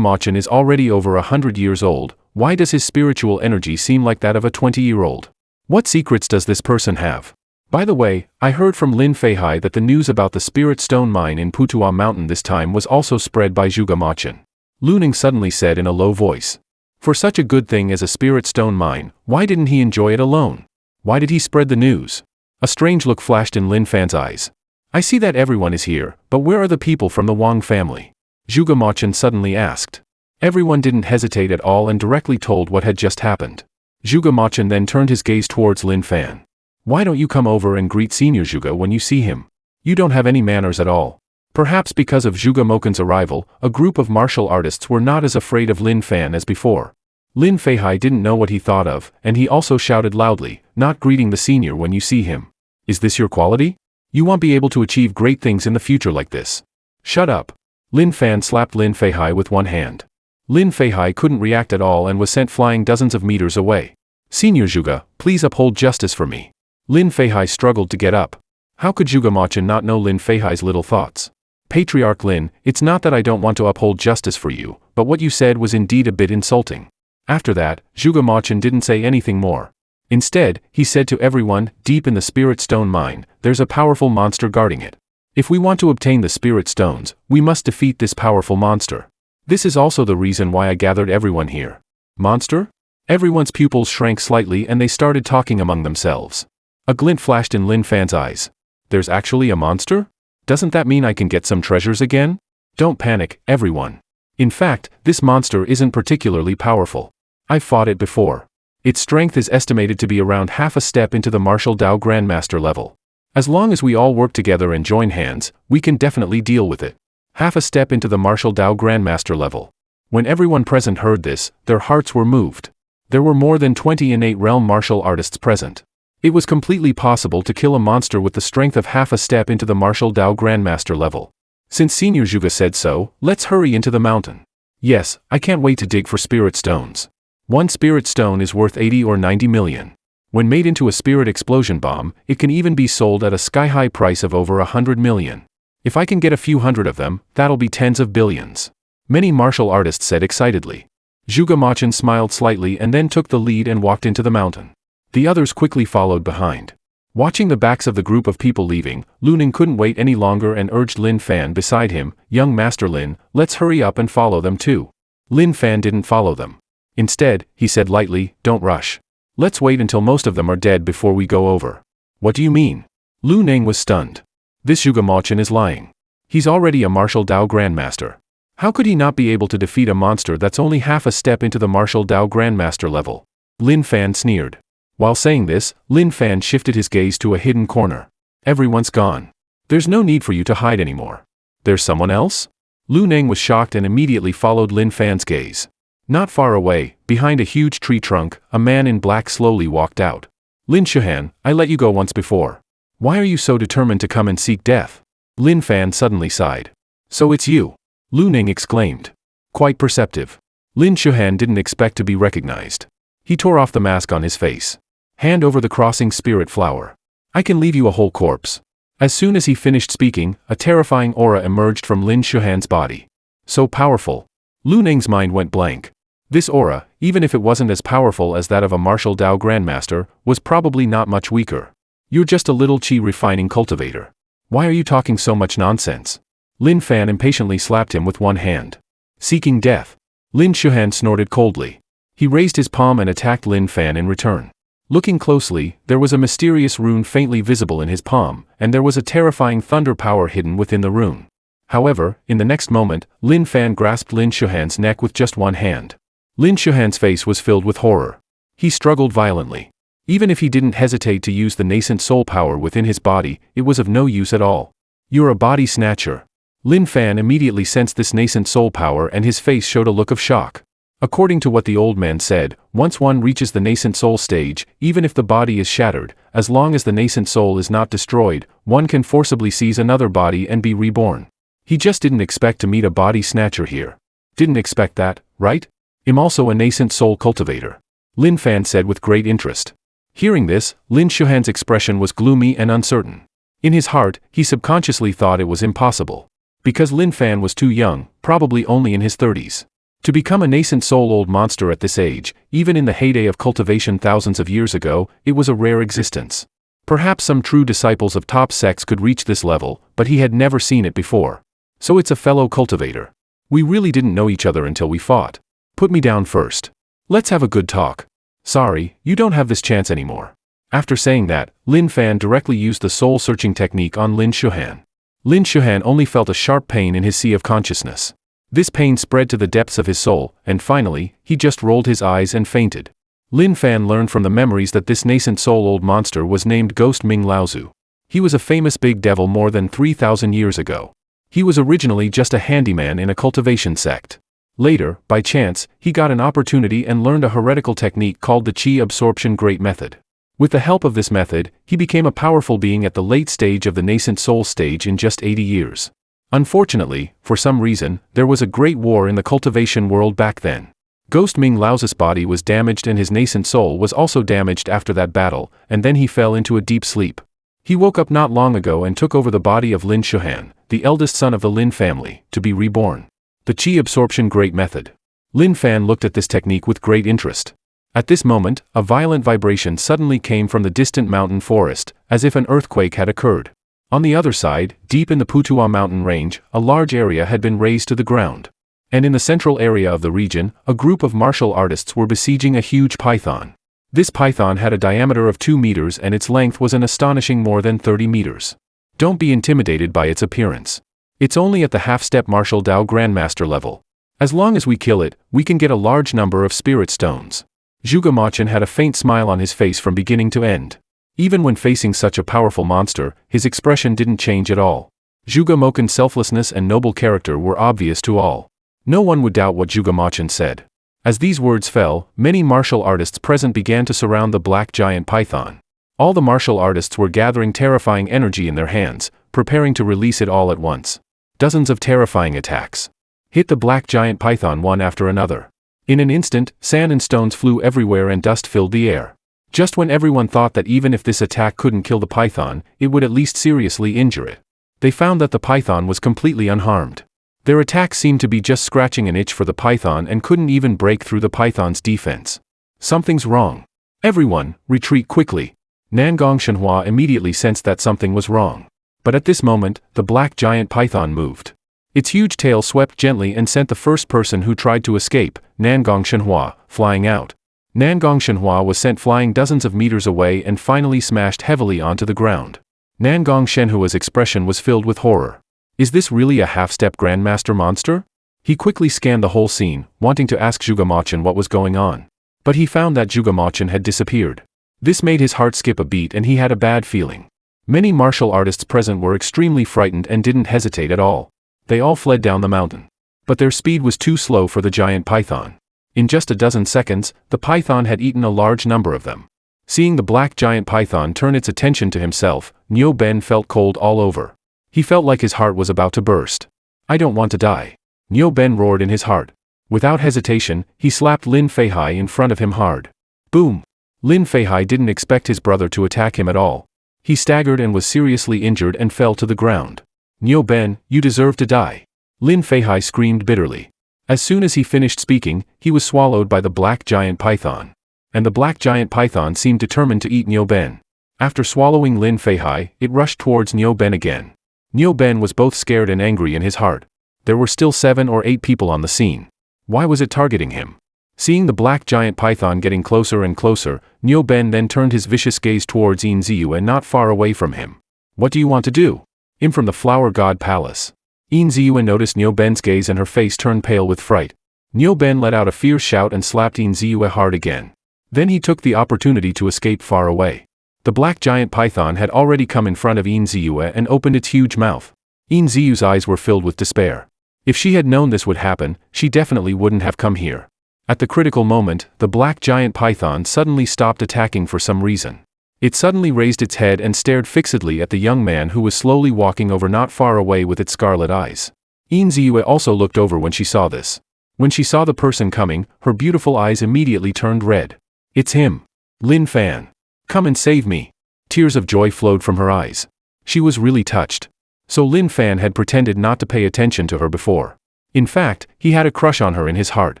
Machin is already over 100 years old, why does his spiritual energy seem like that of a 20-year-old? What secrets does this person have? By the way, I heard from Lin Feihai that the news about the Spirit Stone mine in Putua Mountain this time was also spread by Zhuge Machin. Lu Ning suddenly said in a low voice. For such a good thing as a Spirit Stone mine, why didn't he enjoy it alone? Why did he spread the news? A strange look flashed in Lin Fan's eyes. I see that everyone is here, but where are the people from the Wang family? Zhuge Machin suddenly asked. Everyone didn't hesitate at all and directly told what had just happened. Zhuge Machin then turned his gaze towards Lin Fan. Why don't you come over and greet Senior Zhuge when you see him? You don't have any manners at all. Perhaps because of Zhuge Machin's arrival, a group of martial artists were not as afraid of Lin Fan as before. Lin Feihai didn't know what he thought of, and he also shouted loudly, not greeting the senior when you see him. Is this your quality? You won't be able to achieve great things in the future like this. Shut up. Lin Fan slapped Lin Feihai with one hand. Lin Feihai couldn't react at all and was sent flying dozens of meters away. Senior Zhuge, please uphold justice for me. Lin Feihai struggled to get up. How could Zhuge Machin not know Lin Feihai's little thoughts? Patriarch Lin, it's not that I don't want to uphold justice for you, but what you said was indeed a bit insulting. After that, Zhuge Machin didn't say anything more. Instead, he said to everyone, deep in the Spirit Stone mine, there's a powerful monster guarding it. If we want to obtain the Spirit Stones, we must defeat this powerful monster. This is also the reason why I gathered everyone here. Monster? Everyone's pupils shrank slightly and they started talking among themselves. A glint flashed in Lin Fan's eyes. There's actually a monster? Doesn't that mean I can get some treasures again? Don't panic, everyone. In fact, this monster isn't particularly powerful. I've fought it before. Its strength is estimated to be around half a step into the martial Dao Grandmaster level. As long as we all work together and join hands, we can definitely deal with it. Half a step into the martial Dao Grandmaster level. When everyone present heard this, their hearts were moved. There were more than 20 innate realm martial artists present. It was completely possible to kill a monster with the strength of half a step into the martial Dao Grandmaster level. Since Senior Zhuge said so, let's hurry into the mountain. Yes, I can't wait to dig for spirit stones. One spirit stone is worth 80 or 90 million. When made into a spirit explosion bomb, it can even be sold at a sky-high price of over 100 million. If I can get a few hundred of them, that'll be tens of billions. Many martial artists said excitedly. Zhuge Machin smiled slightly and then took the lead and walked into the mountain. The others quickly followed behind. Watching the backs of the group of people leaving, Lu Ning couldn't wait any longer and urged Lin Fan beside him, "Young Master Lin, let's hurry up and follow them too." Lin Fan didn't follow them. Instead, he said lightly, "Don't rush. Let's wait until most of them are dead before we go over." "What do you mean?" Lu Ning was stunned. This Zhuge Machin is lying. He's already a martial Dao Grandmaster. How could he not be able to defeat a monster that's only half a step into the martial Dao Grandmaster level? Lin Fan sneered. While saying this, Lin Fan shifted his gaze to a hidden corner. "Everyone's gone. There's no need for you to hide anymore." "There's someone else?" Lu Ning was shocked and immediately followed Lin Fan's gaze. Not far away, behind a huge tree trunk, a man in black slowly walked out. "Lin Shuhan, I let you go once before. Why are you so determined to come and seek death?" Lin Fan suddenly sighed. "So it's you?" Lu Ning exclaimed. Quite perceptive. Lin Shuhan didn't expect to be recognized. He tore off the mask on his face. "Hand over the crossing spirit flower. I can leave you a whole corpse." As soon as he finished speaking, a terrifying aura emerged from Lin Shuhan's body. So powerful. Lu Ning's mind went blank. This aura, even if it wasn't as powerful as that of a martial Dao Grandmaster, was probably not much weaker. "You're just a little chi refining cultivator. Why are you talking so much nonsense?" Lin Fan impatiently slapped him with one hand. "Seeking death." Lin Shuhan snorted coldly. He raised his palm and attacked Lin Fan in return. Looking closely, there was a mysterious rune faintly visible in his palm, and there was a terrifying thunder power hidden within the rune. However, in the next moment, Lin Fan grasped Lin Shuhan's neck with just one hand. Lin Shuhan's face was filled with horror. He struggled violently. Even if he didn't hesitate to use the nascent soul power within his body, it was of no use at all. "You're a body snatcher." Lin Fan immediately sensed this nascent soul power and his face showed a look of shock. According to what the old man said, once one reaches the nascent soul stage, even if the body is shattered, as long as the nascent soul is not destroyed, one can forcibly seize another body and be reborn. He just didn't expect to meet a body snatcher here. "Didn't expect that, right? I'm also a nascent soul cultivator," Lin Fan said with great interest. Hearing this, Lin Shuhan's expression was gloomy and uncertain. In his heart, he subconsciously thought it was impossible. Because Lin Fan was too young, probably only in his 30s. To become a nascent soul old monster at this age, even in the heyday of cultivation thousands of years ago, it was a rare existence. Perhaps some true disciples of top sects could reach this level, but he had never seen it before. "So it's a fellow cultivator. We really didn't know each other until we fought. Put me down first. Let's have a good talk. Sorry, you don't have this chance anymore." After saying that, Lin Fan directly used the soul-searching technique on Lin Shuhan. Lin Shuhan only felt a sharp pain in his sea of consciousness. This pain spread to the depths of his soul, and finally, he just rolled his eyes and fainted. Lin Fan learned from the memories that this nascent soul old monster was named Ghost Ming Laozu. He was a famous big devil more than 3,000 years ago. He was originally just a handyman in a cultivation sect. Later, by chance, he got an opportunity and learned a heretical technique called the Qi Absorption Great Method. With the help of this method, he became a powerful being at the late stage of the nascent soul stage in just 80 years. Unfortunately, for some reason, there was a great war in the cultivation world back then. Ghost Ming Laozu's body was damaged and his nascent soul was also damaged after that battle, and then he fell into a deep sleep. He woke up not long ago and took over the body of Lin Shuhan, the eldest son of the Lin family, to be reborn. The Qi Absorption Great Method. Lin Fan looked at this technique with great interest. At this moment, a violent vibration suddenly came from the distant mountain forest, as if an earthquake had occurred. On the other side, deep in the Putuo mountain range, a large area had been razed to the ground. And in the central area of the region, a group of martial artists were besieging a huge python. This python had a diameter of 2 meters and its length was an astonishing more than 30 meters. Don't be intimidated by its appearance. It's only at the half-step martial Dao Grandmaster level. As long as we kill it, we can get a large number of spirit stones. Zhuge Machin had a faint smile on his face from beginning to end. Even when facing such a powerful monster, his expression didn't change at all. Zhuge Machin's selflessness and noble character were obvious to all. No one would doubt what Zhuge Machin said. As these words fell, many martial artists present began to surround the black giant python. All the martial artists were gathering terrifying energy in their hands, preparing to release it all at once. Dozens of terrifying attacks hit the black giant python one after another. In an instant, sand and stones flew everywhere and dust filled the air. Just when everyone thought that even if this attack couldn't kill the python, it would at least seriously injure it, they found that the python was completely unharmed. Their attack seemed to be just scratching an itch for the python and couldn't even break through the python's defense. Something's wrong. Everyone, retreat quickly. Nangong Shenhua immediately sensed that something was wrong. But at this moment, the black giant python moved. Its huge tail swept gently and sent the first person who tried to escape, Nangong Shenhua, flying out. Nangong Shenhua was sent flying dozens of meters away and finally smashed heavily onto the ground. Nangong Shenhua's expression was filled with horror. Is this really a half-step Grandmaster monster? He quickly scanned the whole scene, wanting to ask Zhuge what was going on. But he found that Zhuge had disappeared. This made his heart skip a beat and he had a bad feeling. Many martial artists present were extremely frightened and didn't hesitate at all. They all fled down the mountain. But their speed was too slow for the giant python. In just a dozen seconds, the python had eaten a large number of them. Seeing the black giant python turn its attention to himself, Niu Ben felt cold all over. He felt like his heart was about to burst. I don't want to die. Niu Ben roared in his heart. Without hesitation, he slapped Lin Feihai in front of him hard. Boom! Lin Feihai didn't expect his brother to attack him at all. He staggered and was seriously injured and fell to the ground. Niu Ben, you deserve to die. Lin Feihai screamed bitterly. As soon as he finished speaking, he was swallowed by the black giant python. And the black giant python seemed determined to eat Niu Ben. After swallowing Lin Feihai, it rushed towards Niu Ben again. Niu Ben was both scared and angry in his heart. There were still 7 or 8 people on the scene. Why was it targeting him? Seeing the black giant python getting closer and closer, Niu Ben then turned his vicious gaze towards Yin Ziyu and not far away from him. What do you want to do? I'm from the Flower God Palace. Yin Ziyu noticed Niu Ben's gaze and her face turned pale with fright. Niu Ben let out a fierce shout and slapped Yin Ziyu hard again. Then he took the opportunity to escape far away. The black giant python had already come in front of Yin Ziyu and opened its huge mouth. Yin Ziyu's eyes were filled with despair. If she had known this would happen, she definitely wouldn't have come here. At the critical moment, the black giant python suddenly stopped attacking for some reason. It suddenly raised its head and stared fixedly at the young man who was slowly walking over not far away with its scarlet eyes. Yin Ziyu also looked over when she saw this. When she saw the person coming, her beautiful eyes immediately turned red. It's him. Lin Fan. Come and save me. Tears of joy flowed from her eyes. She was really touched. So Lin Fan had pretended not to pay attention to her before. In fact, he had a crush on her in his heart.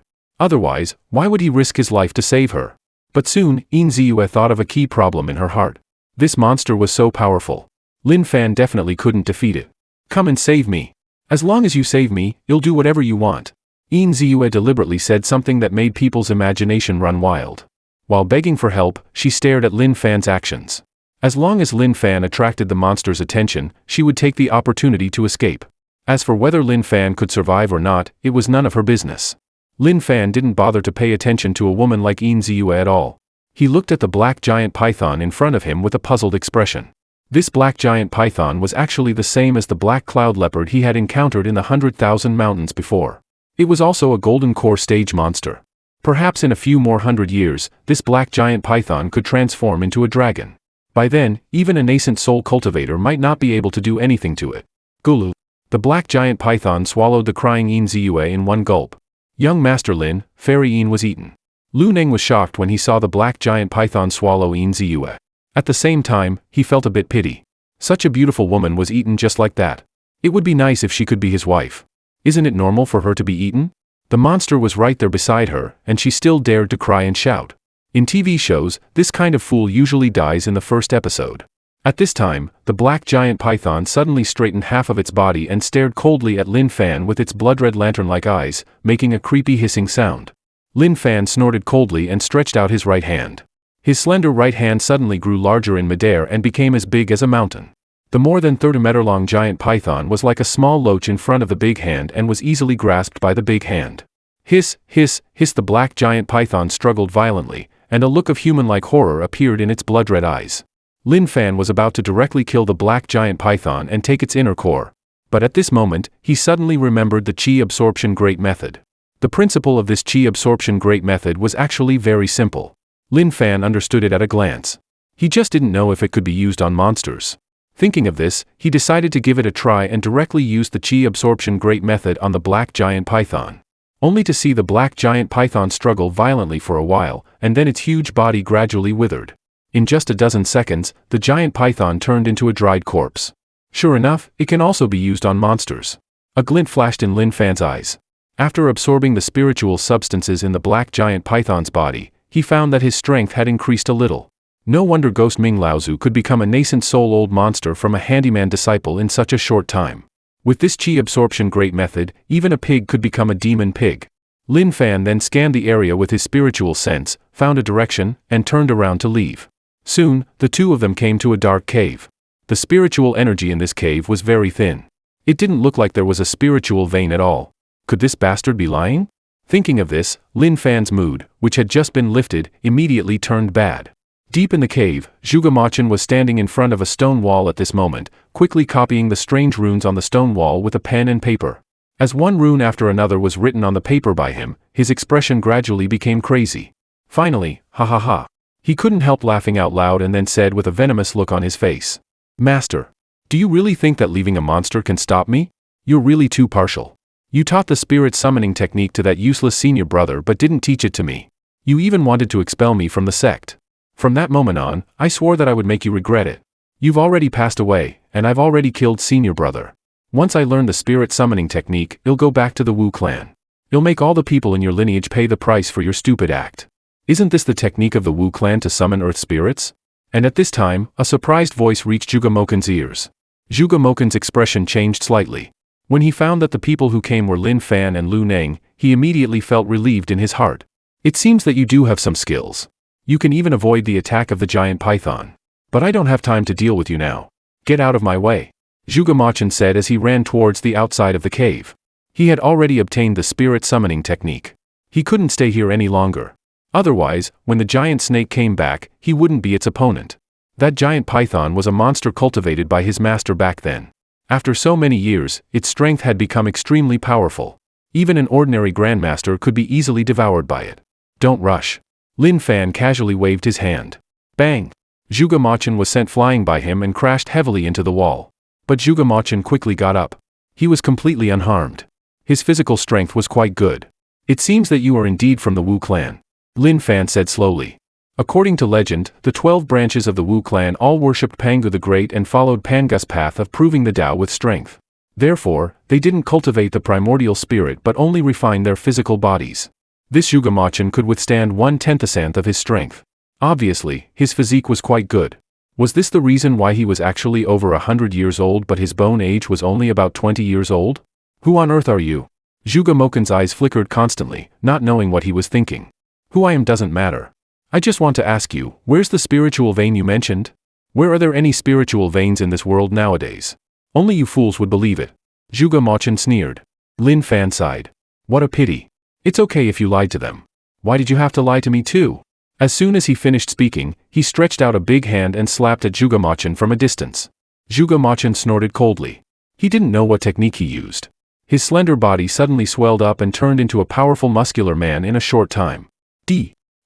Otherwise, why would he risk his life to save her? But soon, Yin Ziyu thought of a key problem in her heart. This monster was so powerful. Lin Fan definitely couldn't defeat it. Come and save me. As long as you save me, you'll do whatever you want. Yin Ziyu deliberately said something that made people's imagination run wild. While begging for help, she stared at Lin Fan's actions. As long as Lin Fan attracted the monster's attention, she would take the opportunity to escape. As for whether Lin Fan could survive or not, it was none of her business. Lin Fan didn't bother to pay attention to a woman like Yin Ziyu at all. He looked at the black giant python in front of him with a puzzled expression. This black giant python was actually the same as the black cloud leopard he had encountered in the 100,000 mountains before. It was also a golden core stage monster. Perhaps in a few more hundred years, this black giant python could transform into a dragon. By then, even a nascent soul cultivator might not be able to do anything to it. Gulu. The black giant python swallowed the crying Yin Ziyu in one gulp. Young Master Lin, Fairy Yin was eaten. Lu Ning was shocked when he saw the black giant python swallow Yin Ziyu. At the same time, he felt a bit pity. Such a beautiful woman was eaten just like that. It would be nice if she could be his wife. Isn't it normal for her to be eaten? The monster was right there beside her, and she still dared to cry and shout. In TV shows, this kind of fool usually dies in the first episode. At this time, the black giant python suddenly straightened half of its body and stared coldly at Lin Fan with its blood-red lantern-like eyes, making a creepy hissing sound. Lin Fan snorted coldly and stretched out his right hand. His slender right hand suddenly grew larger in midair and became as big as a mountain. The more than 30-meter-long giant python was like a small loach in front of the big hand and was easily grasped by the big hand. Hiss, hiss, hiss, the black giant python struggled violently, and a look of human-like horror appeared in its blood-red eyes. Lin Fan was about to directly kill the black giant python and take its inner core. But at this moment, he suddenly remembered the Qi absorption great method. The principle of this Qi absorption great method was actually very simple. Lin Fan understood it at a glance. He just didn't know if it could be used on monsters. Thinking of this, he decided to give it a try and directly used the Qi absorption great method on the black giant python. Only to see the black giant python struggle violently for a while, and then its huge body gradually withered. In just a dozen seconds, the giant python turned into a dried corpse. Sure enough, it can also be used on monsters. A glint flashed in Lin Fan's eyes. After absorbing the spiritual substances in the black giant python's body, he found that his strength had increased a little. No wonder Ghost Ming Laozu could become a nascent soul-old monster from a handyman disciple in such a short time. With this chi absorption great method, even a pig could become a demon pig. Lin Fan then scanned the area with his spiritual sense, found a direction, and turned around to leave. Soon, the two of them came to a dark cave. The spiritual energy in this cave was very thin. It didn't look like there was a spiritual vein at all. Could this bastard be lying? Thinking of this, Lin Fan's mood, which had just been lifted, immediately turned bad. Deep in the cave, Zhuge Machin was standing in front of a stone wall at this moment, quickly copying the strange runes on the stone wall with a pen and paper. As one rune after another was written on the paper by him, his expression gradually became crazy. Finally, ha ha ha. He couldn't help laughing out loud and then said with a venomous look on his face, "Master, do you really think that leaving a monster can stop me? You're really too partial. You taught the spirit summoning technique to that useless senior brother but didn't teach it to me. You even wanted to expel me from the sect. From that moment on, I swore that I would make you regret it. You've already passed away, and I've already killed senior brother. Once I learn the spirit summoning technique, it'll go back to the Wu clan. It'll make all the people in your lineage pay the price for your stupid act. Isn't this the technique of the Wu clan to summon earth spirits?" And at this time, a surprised voice reached Zhuge Moken's ears. Zhuge Moken's expression changed slightly. When he found that the people who came were Lin Fan and Lu Neng, he immediately felt relieved in his heart. "It seems that you do have some skills. You can even avoid the attack of the giant python. But I don't have time to deal with you now. Get out of my way," Zhuge Machin said as he ran towards the outside of the cave. He had already obtained the spirit summoning technique. He couldn't stay here any longer. Otherwise, when the giant snake came back, he wouldn't be its opponent. That giant python was a monster cultivated by his master back then. After so many years, its strength had become extremely powerful. Even an ordinary Grandmaster could be easily devoured by it. "Don't rush." Lin Fan casually waved his hand. Bang! Zhuge Machin was sent flying by him and crashed heavily into the wall. But Zhuge Machin quickly got up. He was completely unharmed. His physical strength was quite good. "It seems that you are indeed from the Wu clan," Lin Fan said slowly. According to legend, the 12 branches of the Wu clan all worshipped Pangu the Great and followed Panga's path of proving the Tao with strength. Therefore, they didn't cultivate the primordial spirit but only refined their physical bodies. This Zhuge Machin could withstand 1/10th of his strength. Obviously, his physique was quite good. Was this the reason why he was actually over 100 years old but his bone age was only about 20 years old? "Who on earth are you?" Zhuge Moken's eyes flickered constantly, not knowing what he was thinking. "Who I am doesn't matter. I just want to ask you, where's the spiritual vein you mentioned? Where are there any spiritual veins in this world nowadays? Only you fools would believe it." Zhuge Machin sneered. Lin Fan sighed. "What a pity. It's okay if you lied to them. Why did you have to lie to me too?" As soon as he finished speaking, he stretched out a big hand and slapped at Zhuge Machin from a distance. Zhuge Machin snorted coldly. He didn't know what technique he used. His slender body suddenly swelled up and turned into a powerful muscular man in a short time.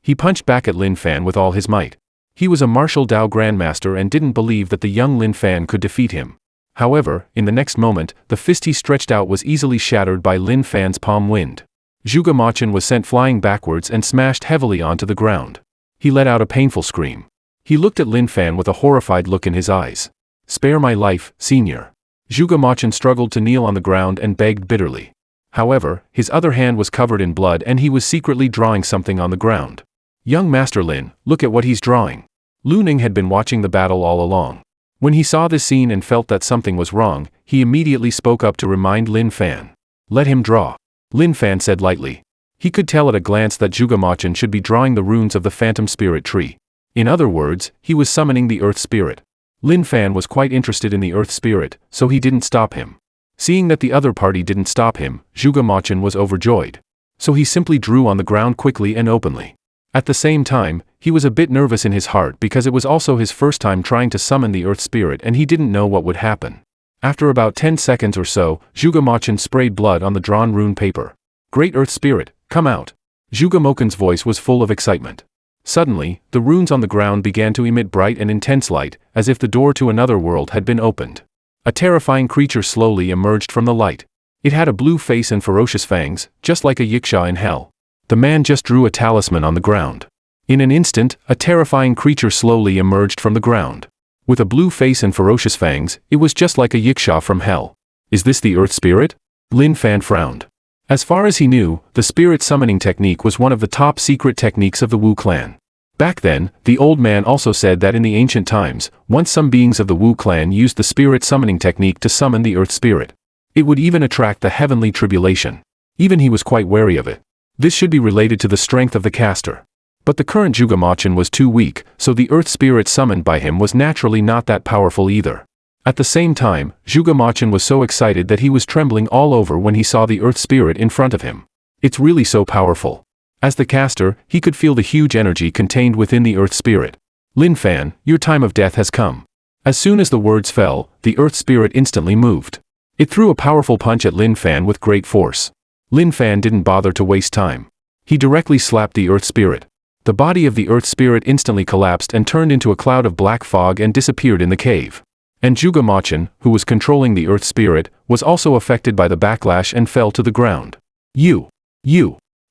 He punched back at Lin Fan with all his might. He was a martial Dao Grandmaster and didn't believe that the young Lin Fan could defeat him. However, in the next moment, the fist he stretched out was easily shattered by Lin Fan's palm wind. Zhuge Machin was sent flying backwards and smashed heavily onto the ground. He let out a painful scream. He looked at Lin Fan with a horrified look in his eyes. "Spare my life, senior." Zhuge Machin struggled to kneel on the ground and begged bitterly. However, his other hand was covered in blood and he was secretly drawing something on the ground. "Young Master Lin, look at what he's drawing." Lu Ning had been watching the battle all along. When he saw this scene and felt that something was wrong, he immediately spoke up to remind Lin Fan. "Let him draw," Lin Fan said lightly. He could tell at a glance that Zhuge Machin should be drawing the runes of the Phantom Spirit Tree. In other words, he was summoning the Earth Spirit. Lin Fan was quite interested in the Earth Spirit, so he didn't stop him. Seeing that the other party didn't stop him, Zhuge Machin was overjoyed. So he simply drew on the ground quickly and openly. At the same time, he was a bit nervous in his heart because it was also his first time trying to summon the Earth Spirit and he didn't know what would happen. After about 10 seconds or so, Zhuge Machin sprayed blood on the drawn rune paper. "Great Earth Spirit, come out." Zhuge Moken's voice was full of excitement. Suddenly, the runes on the ground began to emit bright and intense light, as if the door to another world had been opened. A terrifying creature slowly emerged from the light. It had a blue face and ferocious fangs, just like a yiksha in hell. The man just drew a talisman on the ground. In an instant, a terrifying creature slowly emerged from the ground. With a blue face and ferocious fangs, it was just like a yiksha from hell. "Is this the Earth Spirit?" Lin Fan frowned. As far as he knew, the spirit summoning technique was one of the top secret techniques of the Wu clan. Back then, the old man also said that in the ancient times, once some beings of the Wu clan used the spirit summoning technique to summon the earth spirit, it would even attract the heavenly tribulation. Even he was quite wary of it. This should be related to the strength of the caster. But the current Jugamachan was too weak, so the earth spirit summoned by him was naturally not that powerful either. At the same time, Jugamachan was so excited that he was trembling all over when he saw the earth spirit in front of him. It's really so powerful. As the caster, he could feel the huge energy contained within the earth spirit. Lin Fan, your time of death has come. As soon as the words fell, the earth spirit instantly moved. It threw a powerful punch at Lin Fan with great force. Lin Fan didn't bother to waste time. He directly slapped the earth spirit. The body of the earth spirit instantly collapsed and turned into a cloud of black fog and disappeared in the cave. And Jugamachan, who was controlling the earth spirit, was also affected by the backlash and fell to the ground. You.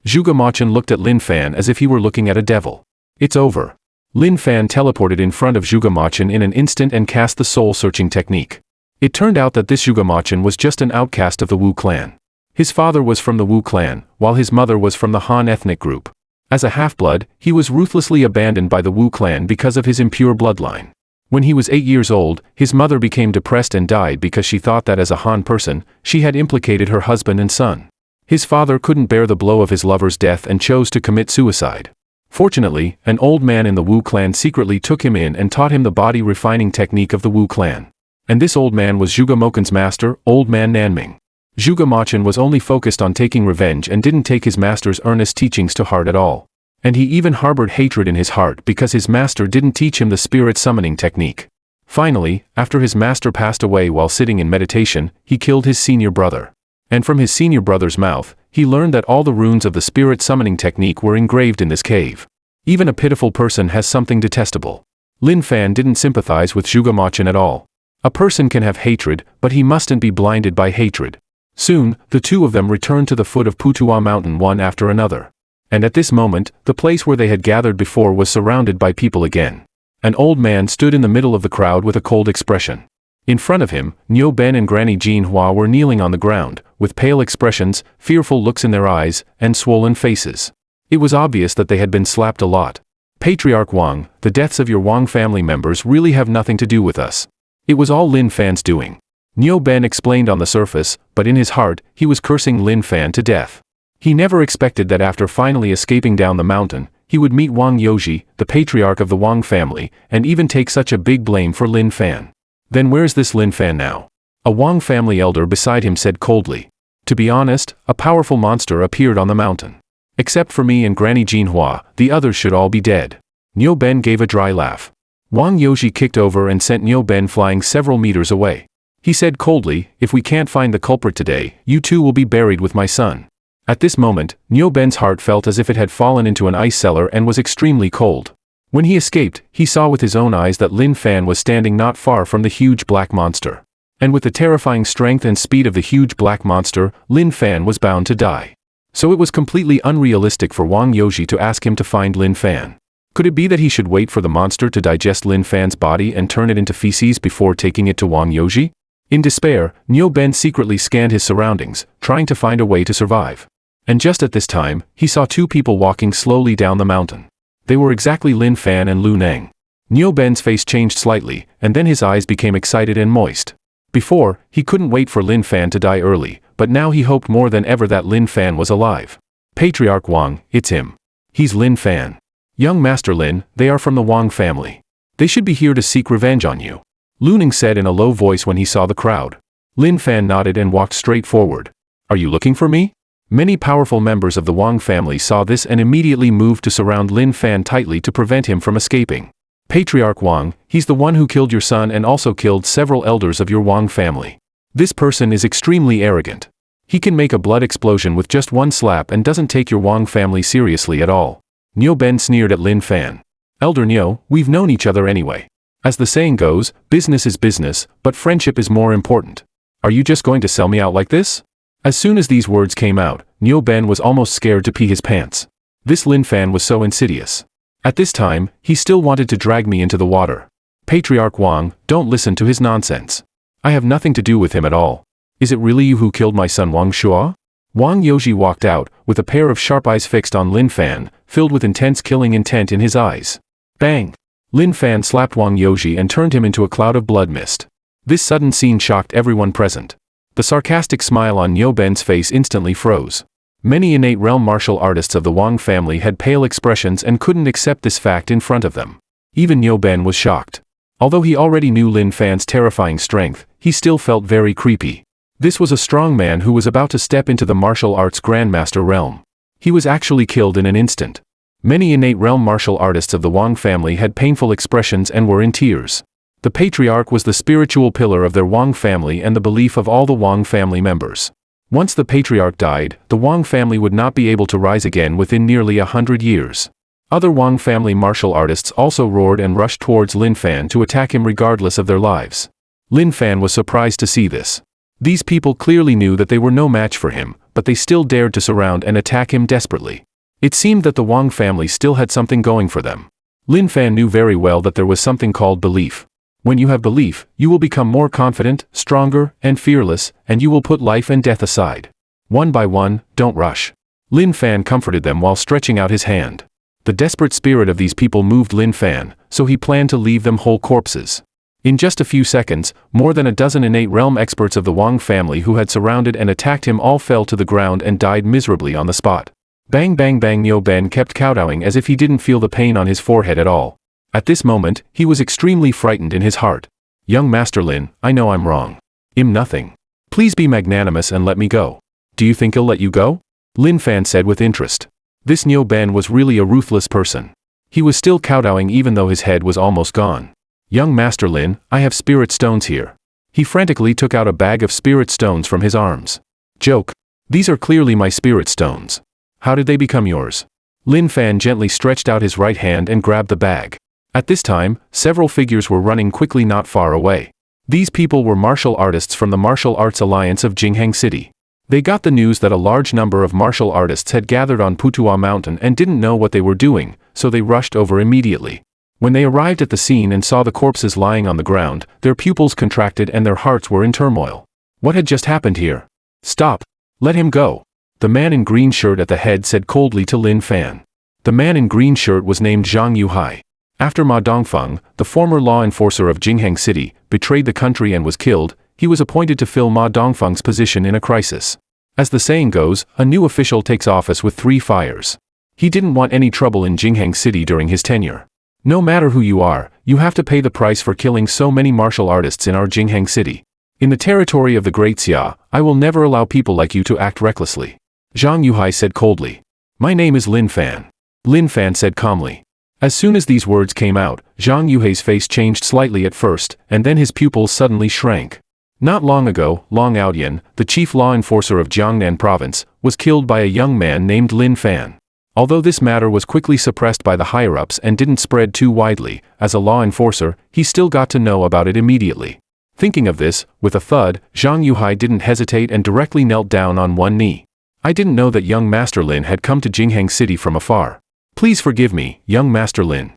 Jugamachan looked at Lin Fan as if he were looking at a devil. It's over. Lin Fan teleported in front of Jugamachan in an instant and cast the soul-searching technique. It turned out that this Jugamachan was just an outcast of the Wu clan. His father was from the Wu clan, while his mother was from the Han ethnic group. As a half-blood, he was ruthlessly abandoned by the Wu clan because of his impure bloodline. When he was 8 years old, his mother became depressed and died because she thought that as a Han person, she had implicated her husband and son. His father couldn't bear the blow of his lover's death and chose to commit suicide. Fortunately, an old man in the Wu clan secretly took him in and taught him the body refining technique of the Wu clan. And this old man was Jugamochan's master, Old Man Nanming. Jugamachan was only focused on taking revenge and didn't take his master's earnest teachings to heart at all. And he even harbored hatred in his heart because his master didn't teach him the spirit summoning technique. Finally, after his master passed away while sitting in meditation, he killed his senior brother. And from his senior brother's mouth, he learned that all the runes of the spirit summoning technique were engraved in this cave. Even a pitiful person has something detestable. Lin Fan didn't sympathize with Jugamachan at all. A person can have hatred, but he mustn't be blinded by hatred. Soon, the two of them returned to the foot of Putua Mountain one after another. And at this moment, the place where they had gathered before was surrounded by people again. An old man stood in the middle of the crowd with a cold expression. In front of him, Nyo Ben and Granny Jean Hua were kneeling on the ground, with pale expressions, fearful looks in their eyes, and swollen faces. It was obvious that they had been slapped a lot. Patriarch Wang, the deaths of your Wang family members really have nothing to do with us. It was all Lin Fan's doing. Nyo Ben explained on the surface, but in his heart, he was cursing Lin Fan to death. He never expected that after finally escaping down the mountain, he would meet Wang Yoji, the patriarch of the Wang family, and even take such a big blame for Lin Fan. Then where's this Lin Fan now? A Wang family elder beside him said coldly. To be honest, a powerful monster appeared on the mountain. Except for me and Granny Jean Hua, the others should all be dead. Nyo Ben gave a dry laugh. Wang Yoji kicked over and sent Nyo Ben flying several meters away. He said coldly, if we can't find the culprit today, you two will be buried with my son. At this moment, Nyo Ben's heart felt as if it had fallen into an ice cellar and was extremely cold. When he escaped, he saw with his own eyes that Lin Fan was standing not far from the huge black monster. And with the terrifying strength and speed of the huge black monster, Lin Fan was bound to die. So it was completely unrealistic for Wang Yoji to ask him to find Lin Fan. Could it be that he should wait for the monster to digest Lin Fan's body and turn it into feces before taking it to Wang Yoji? In despair, Nyo Ben secretly scanned his surroundings, trying to find a way to survive. And just at this time, he saw two people walking slowly down the mountain. They were exactly Lin Fan and Lu Neng. Nyo Ben's face changed slightly, and then his eyes became excited and moist. Before, he couldn't wait for Lin Fan to die early, but now he hoped more than ever that Lin Fan was alive. Patriarch Wang, it's him. He's Lin Fan. Young Master Lin, they are from the Wang family. They should be here to seek revenge on you. Lu Neng said in a low voice when he saw the crowd. Lin Fan nodded and walked straight forward. Are you looking for me? Many powerful members of the Wang family saw this and immediately moved to surround Lin Fan tightly to prevent him from escaping. Patriarch Wang, he's the one who killed your son and also killed several elders of your Wang family. This person is extremely arrogant. He can make a blood explosion with just one slap and doesn't take your Wang family seriously at all. Nyo Ben sneered at Lin Fan. Elder Nyo, we've known each other anyway. As the saying goes, business is business, but friendship is more important. Are you just going to sell me out like this? As soon as these words came out, Nyo Ben was almost scared to pee his pants. This Lin Fan was so insidious. At this time, he still wanted to drag me into the water. Patriarch Wang, don't listen to his nonsense. I have nothing to do with him at all. Is it really you who killed my son Wang Shua? Wang Yoji walked out, with a pair of sharp eyes fixed on Lin Fan, filled with intense killing intent in his eyes. Bang! Lin Fan slapped Wang Yoji and turned him into a cloud of blood mist. This sudden scene shocked everyone present. The sarcastic smile on Niu Ben's face instantly froze. Many innate realm martial artists of the Wang family had pale expressions and couldn't accept this fact in front of them. Even Niu Ben was shocked. Although he already knew Lin Fan's terrifying strength, he still felt very creepy. This was a strong man who was about to step into the martial arts Grandmaster realm. He was actually killed in an instant. Many innate realm martial artists of the Wang family had painful expressions and were in tears. The patriarch was the spiritual pillar of their Wang family and the belief of all the Wang family members. Once the patriarch died, the Wang family would not be able to rise again within nearly 100 years. Other Wang family martial artists also roared and rushed towards Lin Fan to attack him regardless of their lives. Lin Fan was surprised to see this. These people clearly knew that they were no match for him, but they still dared to surround and attack him desperately. It seemed that the Wang family still had something going for them. Lin Fan knew very well that there was something called belief. When you have belief, you will become more confident, stronger, and fearless, and you will put life and death aside. One by one, don't rush. Lin Fan comforted them while stretching out his hand. The desperate spirit of these people moved Lin Fan, so he planned to leave them whole corpses. In just a few seconds, more than a dozen innate realm experts of the Wang family who had surrounded and attacked him all fell to the ground and died miserably on the spot. Bang bang bang. Niu Ben kept kowtowing as if he didn't feel the pain on his forehead at all. At this moment, he was extremely frightened in his heart. Young Master Lin, I know I'm wrong. Nothing. Please be magnanimous and let me go. Do you think he'll let you go? Lin Fan said with interest. This Niu Ben was really a ruthless person. He was still kowtowing even though his head was almost gone. Young Master Lin, I have spirit stones here. He frantically took out a bag of spirit stones from his arms. Joke. These are clearly my spirit stones. How did they become yours? Lin Fan gently stretched out his right hand and grabbed the bag. At this time, several figures were running quickly not far away. These people were martial artists from the Martial Arts Alliance of Jingheng City. They got the news that a large number of martial artists had gathered on Putuo Mountain and didn't know what they were doing, so they rushed over immediately. When they arrived at the scene and saw the corpses lying on the ground, their pupils contracted and their hearts were in turmoil. What had just happened here? Stop! Let him go! The man in green shirt at the head said coldly to Lin Fan. The man in green shirt was named Zhang Yuhai. After Ma Dongfeng, the former law enforcer of Jingheng City, betrayed the country and was killed, he was appointed to fill Ma Dongfeng's position in a crisis. As the saying goes, a new official takes office with 3 fires. He didn't want any trouble in Jingheng City during his tenure. No matter who you are, you have to pay the price for killing so many martial artists in our Jingheng City. In the territory of the Great Xia, I will never allow people like you to act recklessly. Zhang Yuhai said coldly. My name is Lin Fan. Lin Fan said calmly. As soon as these words came out, Zhang Yuhai's face changed slightly at first, and then his pupils suddenly shrank. Not long ago, Long Aoyan, the chief law enforcer of Jiangnan province, was killed by a young man named Lin Fan. Although this matter was quickly suppressed by the higher-ups and didn't spread too widely, as a law enforcer, he still got to know about it immediately. Thinking of this, with a thud, Zhang Yuhai didn't hesitate and directly knelt down on one knee. I didn't know that young Master Lin had come to Jingheng City from afar. Please forgive me, young Master Lin.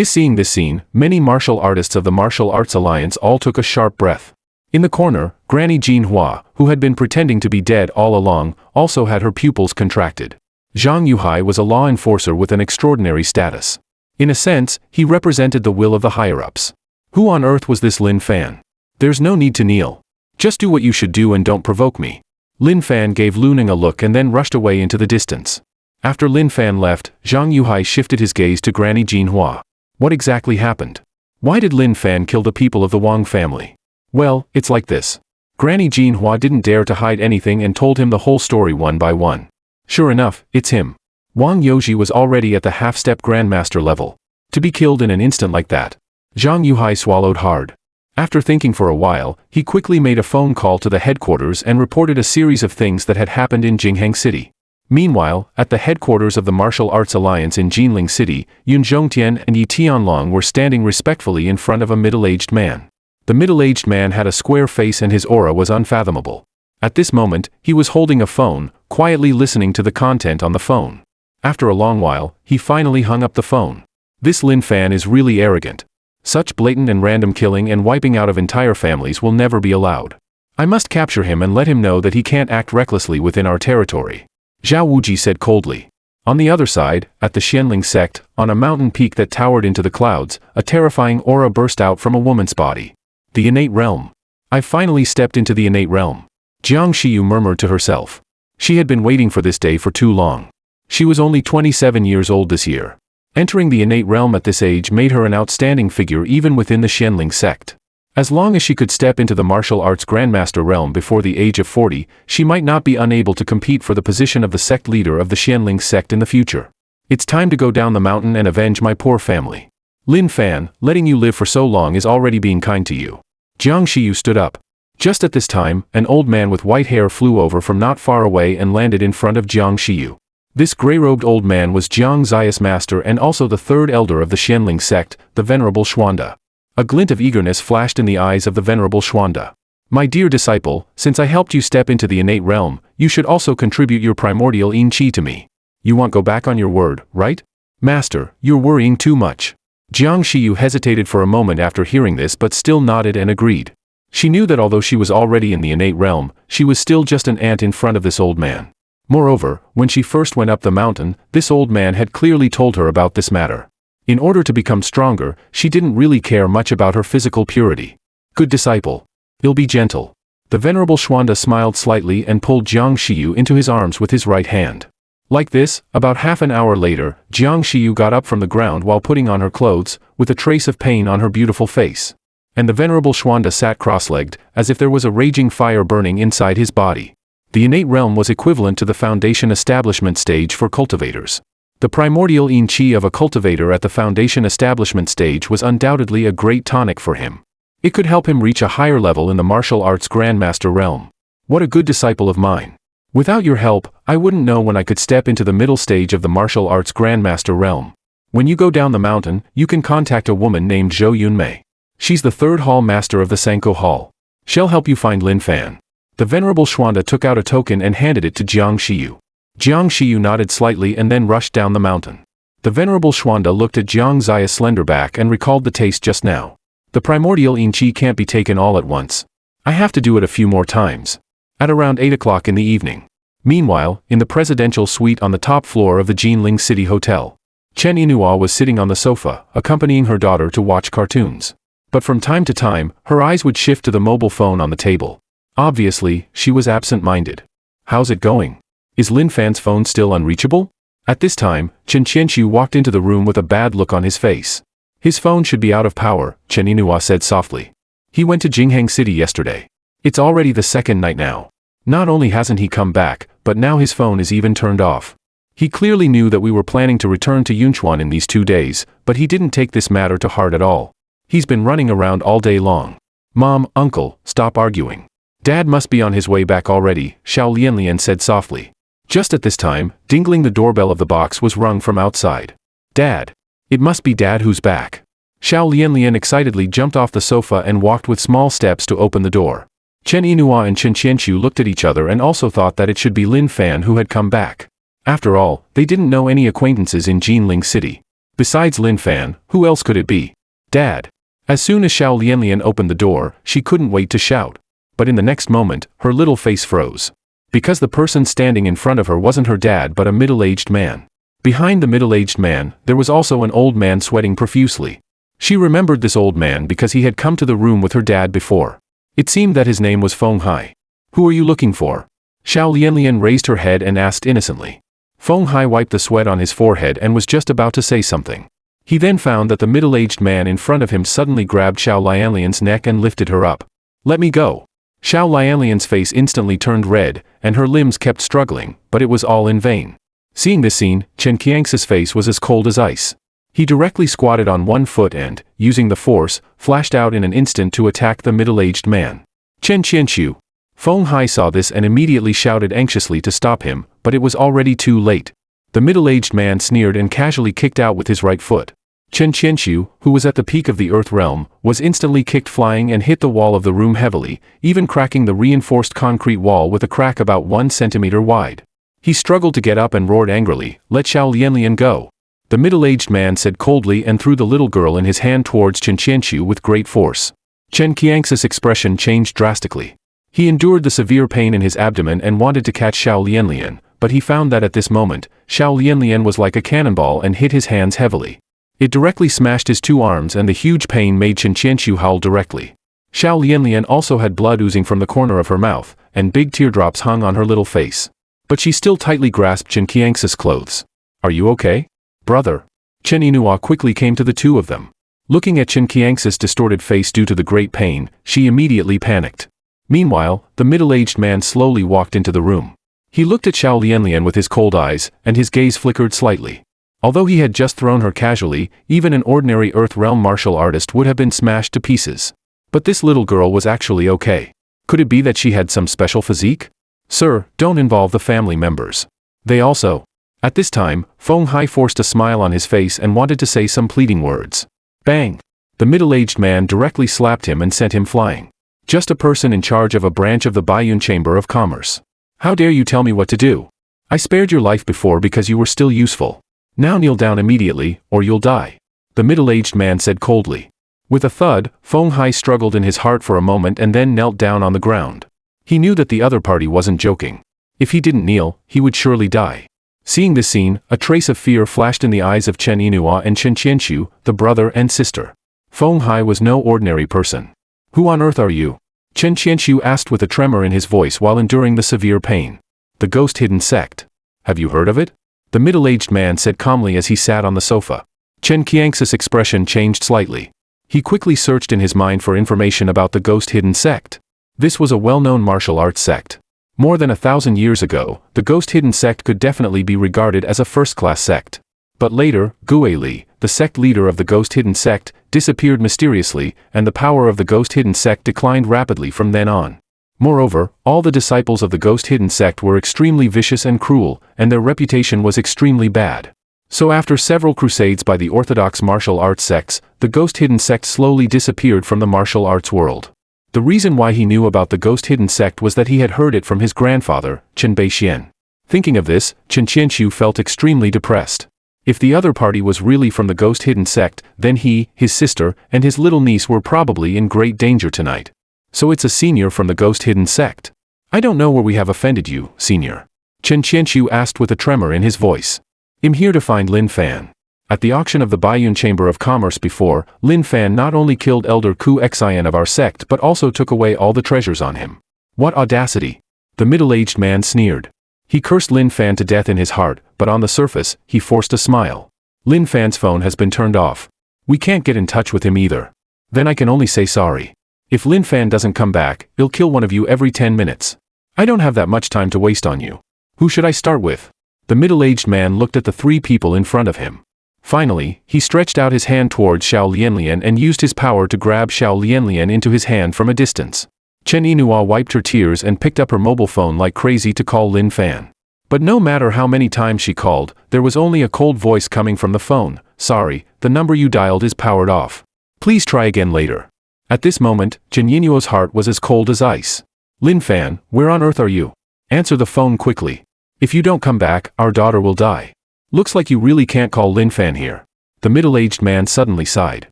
Seeing this scene, many martial artists of the Martial Arts Alliance all took a sharp breath. In the corner, Granny Jean Hua, who had been pretending to be dead all along, also had her pupils contracted. Zhang Yuhai was a law enforcer with an extraordinary status. In a sense, he represented the will of the higher-ups. Who on earth was this Lin Fan? There's no need to kneel. Just do what you should do and don't provoke me. Lin Fan gave Lu Ning a look and then rushed away into the distance. After Lin Fan left, Zhang Yuhai shifted his gaze to Granny Jean Hua. What exactly happened? Why did Lin Fan kill the people of the Wang family? Well, it's like this. Granny Jean Hua didn't dare to hide anything and told him the whole story one by one. Sure enough, it's him. Wang Yoji was already at the half-step Grandmaster level. To be killed in an instant like that. Zhang Yuhai swallowed hard. After thinking for a while, he quickly made a phone call to the headquarters and reported a series of things that had happened in Jingheng City. Meanwhile, at the headquarters of the Martial Arts Alliance in Jinling City, Yun Zhongtian and Yi Tianlong were standing respectfully in front of a middle-aged man. The middle-aged man had a square face and his aura was unfathomable. At this moment, he was holding a phone, quietly listening to the content on the phone. After a long while, he finally hung up the phone. This Lin Fan is really arrogant. Such blatant and random killing and wiping out of entire families will never be allowed. I must capture him and let him know that he can't act recklessly within our territory. Zhao Wuji said coldly. On the other side, at the Xianling sect, on a mountain peak that towered into the clouds, a terrifying aura burst out from a woman's body. The innate realm. I finally stepped into the innate realm. Jiang Xiyu murmured to herself. She had been waiting for this day for too long. She was only 27 years old this year. Entering the innate realm at this age made her an outstanding figure even within the Xianling sect. As long as she could step into the martial arts Grandmaster realm before the age of 40, she might not be unable to compete for the position of the sect leader of the Xianling sect in the future. It's time to go down the mountain and avenge my poor family. Lin Fan, letting you live for so long is already being kind to you. Jiang Xiyu stood up. Just at this time, an old man with white hair flew over from not far away and landed in front of Jiang Xiyu. This gray-robed old man was Jiang Zia's master and also the third elder of the Xianling sect, the Venerable Xuanda. A glint of eagerness flashed in the eyes of the Venerable Xuanda. My dear disciple, since I helped you step into the innate realm, you should also contribute your primordial yin qi to me. You won't go back on your word, right? Master, you're worrying too much. Jiang Xiyu hesitated for a moment after hearing this but still nodded and agreed. She knew that although she was already in the innate realm, she was still just an ant in front of this old man. Moreover, when she first went up the mountain, this old man had clearly told her about this matter. In order to become stronger, she didn't really care much about her physical purity. Good disciple. You'll be gentle. The Venerable Xuanda smiled slightly and pulled Jiang Xiyu into his arms with his right hand. Like this, about half an hour later, Jiang Xiyu got up from the ground while putting on her clothes, with a trace of pain on her beautiful face. And the Venerable Xuanda sat cross-legged, as if there was a raging fire burning inside his body. The innate realm was equivalent to the foundation establishment stage for cultivators. The primordial yin qi of a cultivator at the foundation establishment stage was undoubtedly a great tonic for him. It could help him reach a higher level in the martial arts Grandmaster realm. What a good disciple of mine. Without your help, I wouldn't know when I could step into the middle stage of the martial arts Grandmaster realm. When you go down the mountain, you can contact a woman named Zhou Yunmei. She's the third hall master of the Sanko Hall. She'll help you find Lin Fan. The Venerable Xuanda took out a token and handed it to Jiang Xiyu. Jiang Xiyu nodded slightly and then rushed down the mountain. The Venerable Xuanda looked at Jiang Zia's slender back and recalled the taste just now. The primordial yin qi can't be taken all at once. I have to do it a few more times. At around 8 o'clock in the evening. Meanwhile, in the presidential suite on the top floor of the Jinling City Hotel, Chen Inua was sitting on the sofa, accompanying her daughter to watch cartoons. But from time to time, her eyes would shift to the mobile phone on the table. Obviously, she was absent-minded. How's it going? Is Lin Fan's phone still unreachable? At this time, Chen Qianqiu walked into the room with a bad look on his face. His phone should be out of power, Chen Inua said softly. He went to Jingheng City yesterday. It's already the second night now. Not only hasn't he come back, but now his phone is even turned off. He clearly knew that we were planning to return to Yunchuan in these 2 days, but he didn't take this matter to heart at all. He's been running around all day long. Mom, uncle, stop arguing. Dad must be on his way back already, Xiao Lianlian said softly. Just at this time, dingling the doorbell of the box was rung from outside. Dad. It must be Dad who's back. Xiao Lianlian excitedly jumped off the sofa and walked with small steps to open the door. Chen Inua and Chen Qianqiu looked at each other and also thought that it should be Lin Fan who had come back. After all, they didn't know any acquaintances in Jinling City. Besides Lin Fan, who else could it be? Dad. As soon as Xiao Lianlian opened the door, she couldn't wait to shout. But in the next moment, her little face froze. Because the person standing in front of her wasn't her dad but a middle-aged man. Behind the middle-aged man, there was also an old man sweating profusely. She remembered this old man because he had come to the room with her dad before. It seemed that his name was Feng Hai. Who are you looking for? Xiao Lianlian raised her head and asked innocently. Feng Hai wiped the sweat on his forehead and was just about to say something. He then found that the middle-aged man in front of him suddenly grabbed Xiao Lianlian's neck and lifted her up. Let me go. Xiao Lianlian's face instantly turned red, and her limbs kept struggling, but it was all in vain. Seeing this scene, Chen Qiang's face was as cold as ice. He directly squatted on one foot and, using the force, flashed out in an instant to attack the middle-aged man. Chen Qianqiu. Feng Hai saw this and immediately shouted anxiously to stop him, but it was already too late. The middle-aged man sneered and casually kicked out with his right foot. Chen Qianqiu, who was at the peak of the earth realm, was instantly kicked flying and hit the wall of the room heavily, even cracking the reinforced concrete wall with a crack about 1 centimeter wide. He struggled to get up and roared angrily, "Let Xiao Lianlian go." The middle-aged man said coldly and threw the little girl in his hand towards Chen Qianqiu with great force. Chen Qiang's expression changed drastically. He endured the severe pain in his abdomen and wanted to catch Xiao Lianlian, but he found that at this moment, Xiao Lianlian was like a cannonball and hit his hands heavily. It directly smashed his two arms and the huge pain made Chen Qianqiu howl directly. Xiao Lianlian also had blood oozing from the corner of her mouth, and big teardrops hung on her little face. But she still tightly grasped Chen Qianxi's clothes. "Are you okay, brother?" Chen Yinhua quickly came to the two of them. Looking at Chen Qianxi's distorted face due to the great pain, she immediately panicked. Meanwhile, the middle-aged man slowly walked into the room. He looked at Xiao Lianlian with his cold eyes, and his gaze flickered slightly. Although he had just thrown her casually, even an ordinary Earth Realm martial artist would have been smashed to pieces. But this little girl was actually okay. Could it be that she had some special physique? "Sir, don't involve the family members. They also..." At this time, Feng Hai forced a smile on his face and wanted to say some pleading words. Bang! The middle-aged man directly slapped him and sent him flying. "Just a person in charge of a branch of the Baiyun Chamber of Commerce. How dare you tell me what to do? I spared your life before because you were still useful. Now kneel down immediately, or you'll die," the middle-aged man said coldly. With a thud, Feng Hai struggled in his heart for a moment and then knelt down on the ground. He knew that the other party wasn't joking. If he didn't kneel, he would surely die. Seeing this scene, a trace of fear flashed in the eyes of Chen Yinhua and Chen Qianqiu, the brother and sister. Feng Hai was no ordinary person. "Who on earth are you?" Chen Qianqiu asked with a tremor in his voice while enduring the severe pain. "The Ghost Hidden Sect. Have you heard of it?" the middle-aged man said calmly as he sat on the sofa. Chen Qianxi's expression changed slightly. He quickly searched in his mind for information about the Ghost Hidden Sect. This was a well-known martial arts sect. More than 1,000 years ago, the Ghost Hidden Sect could definitely be regarded as a first-class sect. But later, Gue Li, the sect leader of the Ghost Hidden Sect, disappeared mysteriously, and the power of the Ghost Hidden Sect declined rapidly from then on. Moreover, all the disciples of the Ghost Hidden Sect were extremely vicious and cruel, and their reputation was extremely bad. So after several crusades by the orthodox martial arts sects, the Ghost Hidden Sect slowly disappeared from the martial arts world. The reason why he knew about the Ghost Hidden Sect was that he had heard it from his grandfather, Chen Beixian. Thinking of this, Chen Qianqiu felt extremely depressed. If the other party was really from the Ghost Hidden Sect, then he, his sister, and his little niece were probably in great danger tonight. So it's a senior from the Ghost Hidden Sect. "I don't know where we have offended you, senior," Chen Qianqiu asked with a tremor in his voice. "I'm here to find Lin Fan." At the auction of the Baiyun Chamber of Commerce before, Lin Fan not only killed Elder Ku Xian of our sect but also took away all the treasures on him. "What audacity!" the middle-aged man sneered. He cursed Lin Fan to death in his heart, but on the surface, he forced a smile. "Lin Fan's phone has been turned off. We can't get in touch with him either. Then I can only say sorry. If Lin Fan doesn't come back, he'll kill one of you every 10 minutes. I don't have that much time to waste on you. Who should I start with?" The middle-aged man looked at the three people in front of him. Finally, he stretched out his hand towards Xiao Lianlian and used his power to grab Xiao Lianlian into his hand from a distance. Chen Yinhua wiped her tears and picked up her mobile phone like crazy to call Lin Fan. But no matter how many times she called, there was only a cold voice coming from the phone. "Sorry, the number you dialed is powered off. Please try again later." At this moment, Chen Yinhua's heart was as cold as ice. "Lin Fan, where on earth are you? Answer the phone quickly. If you don't come back, our daughter will die. Looks like you really can't call Lin Fan here." The middle-aged man suddenly sighed.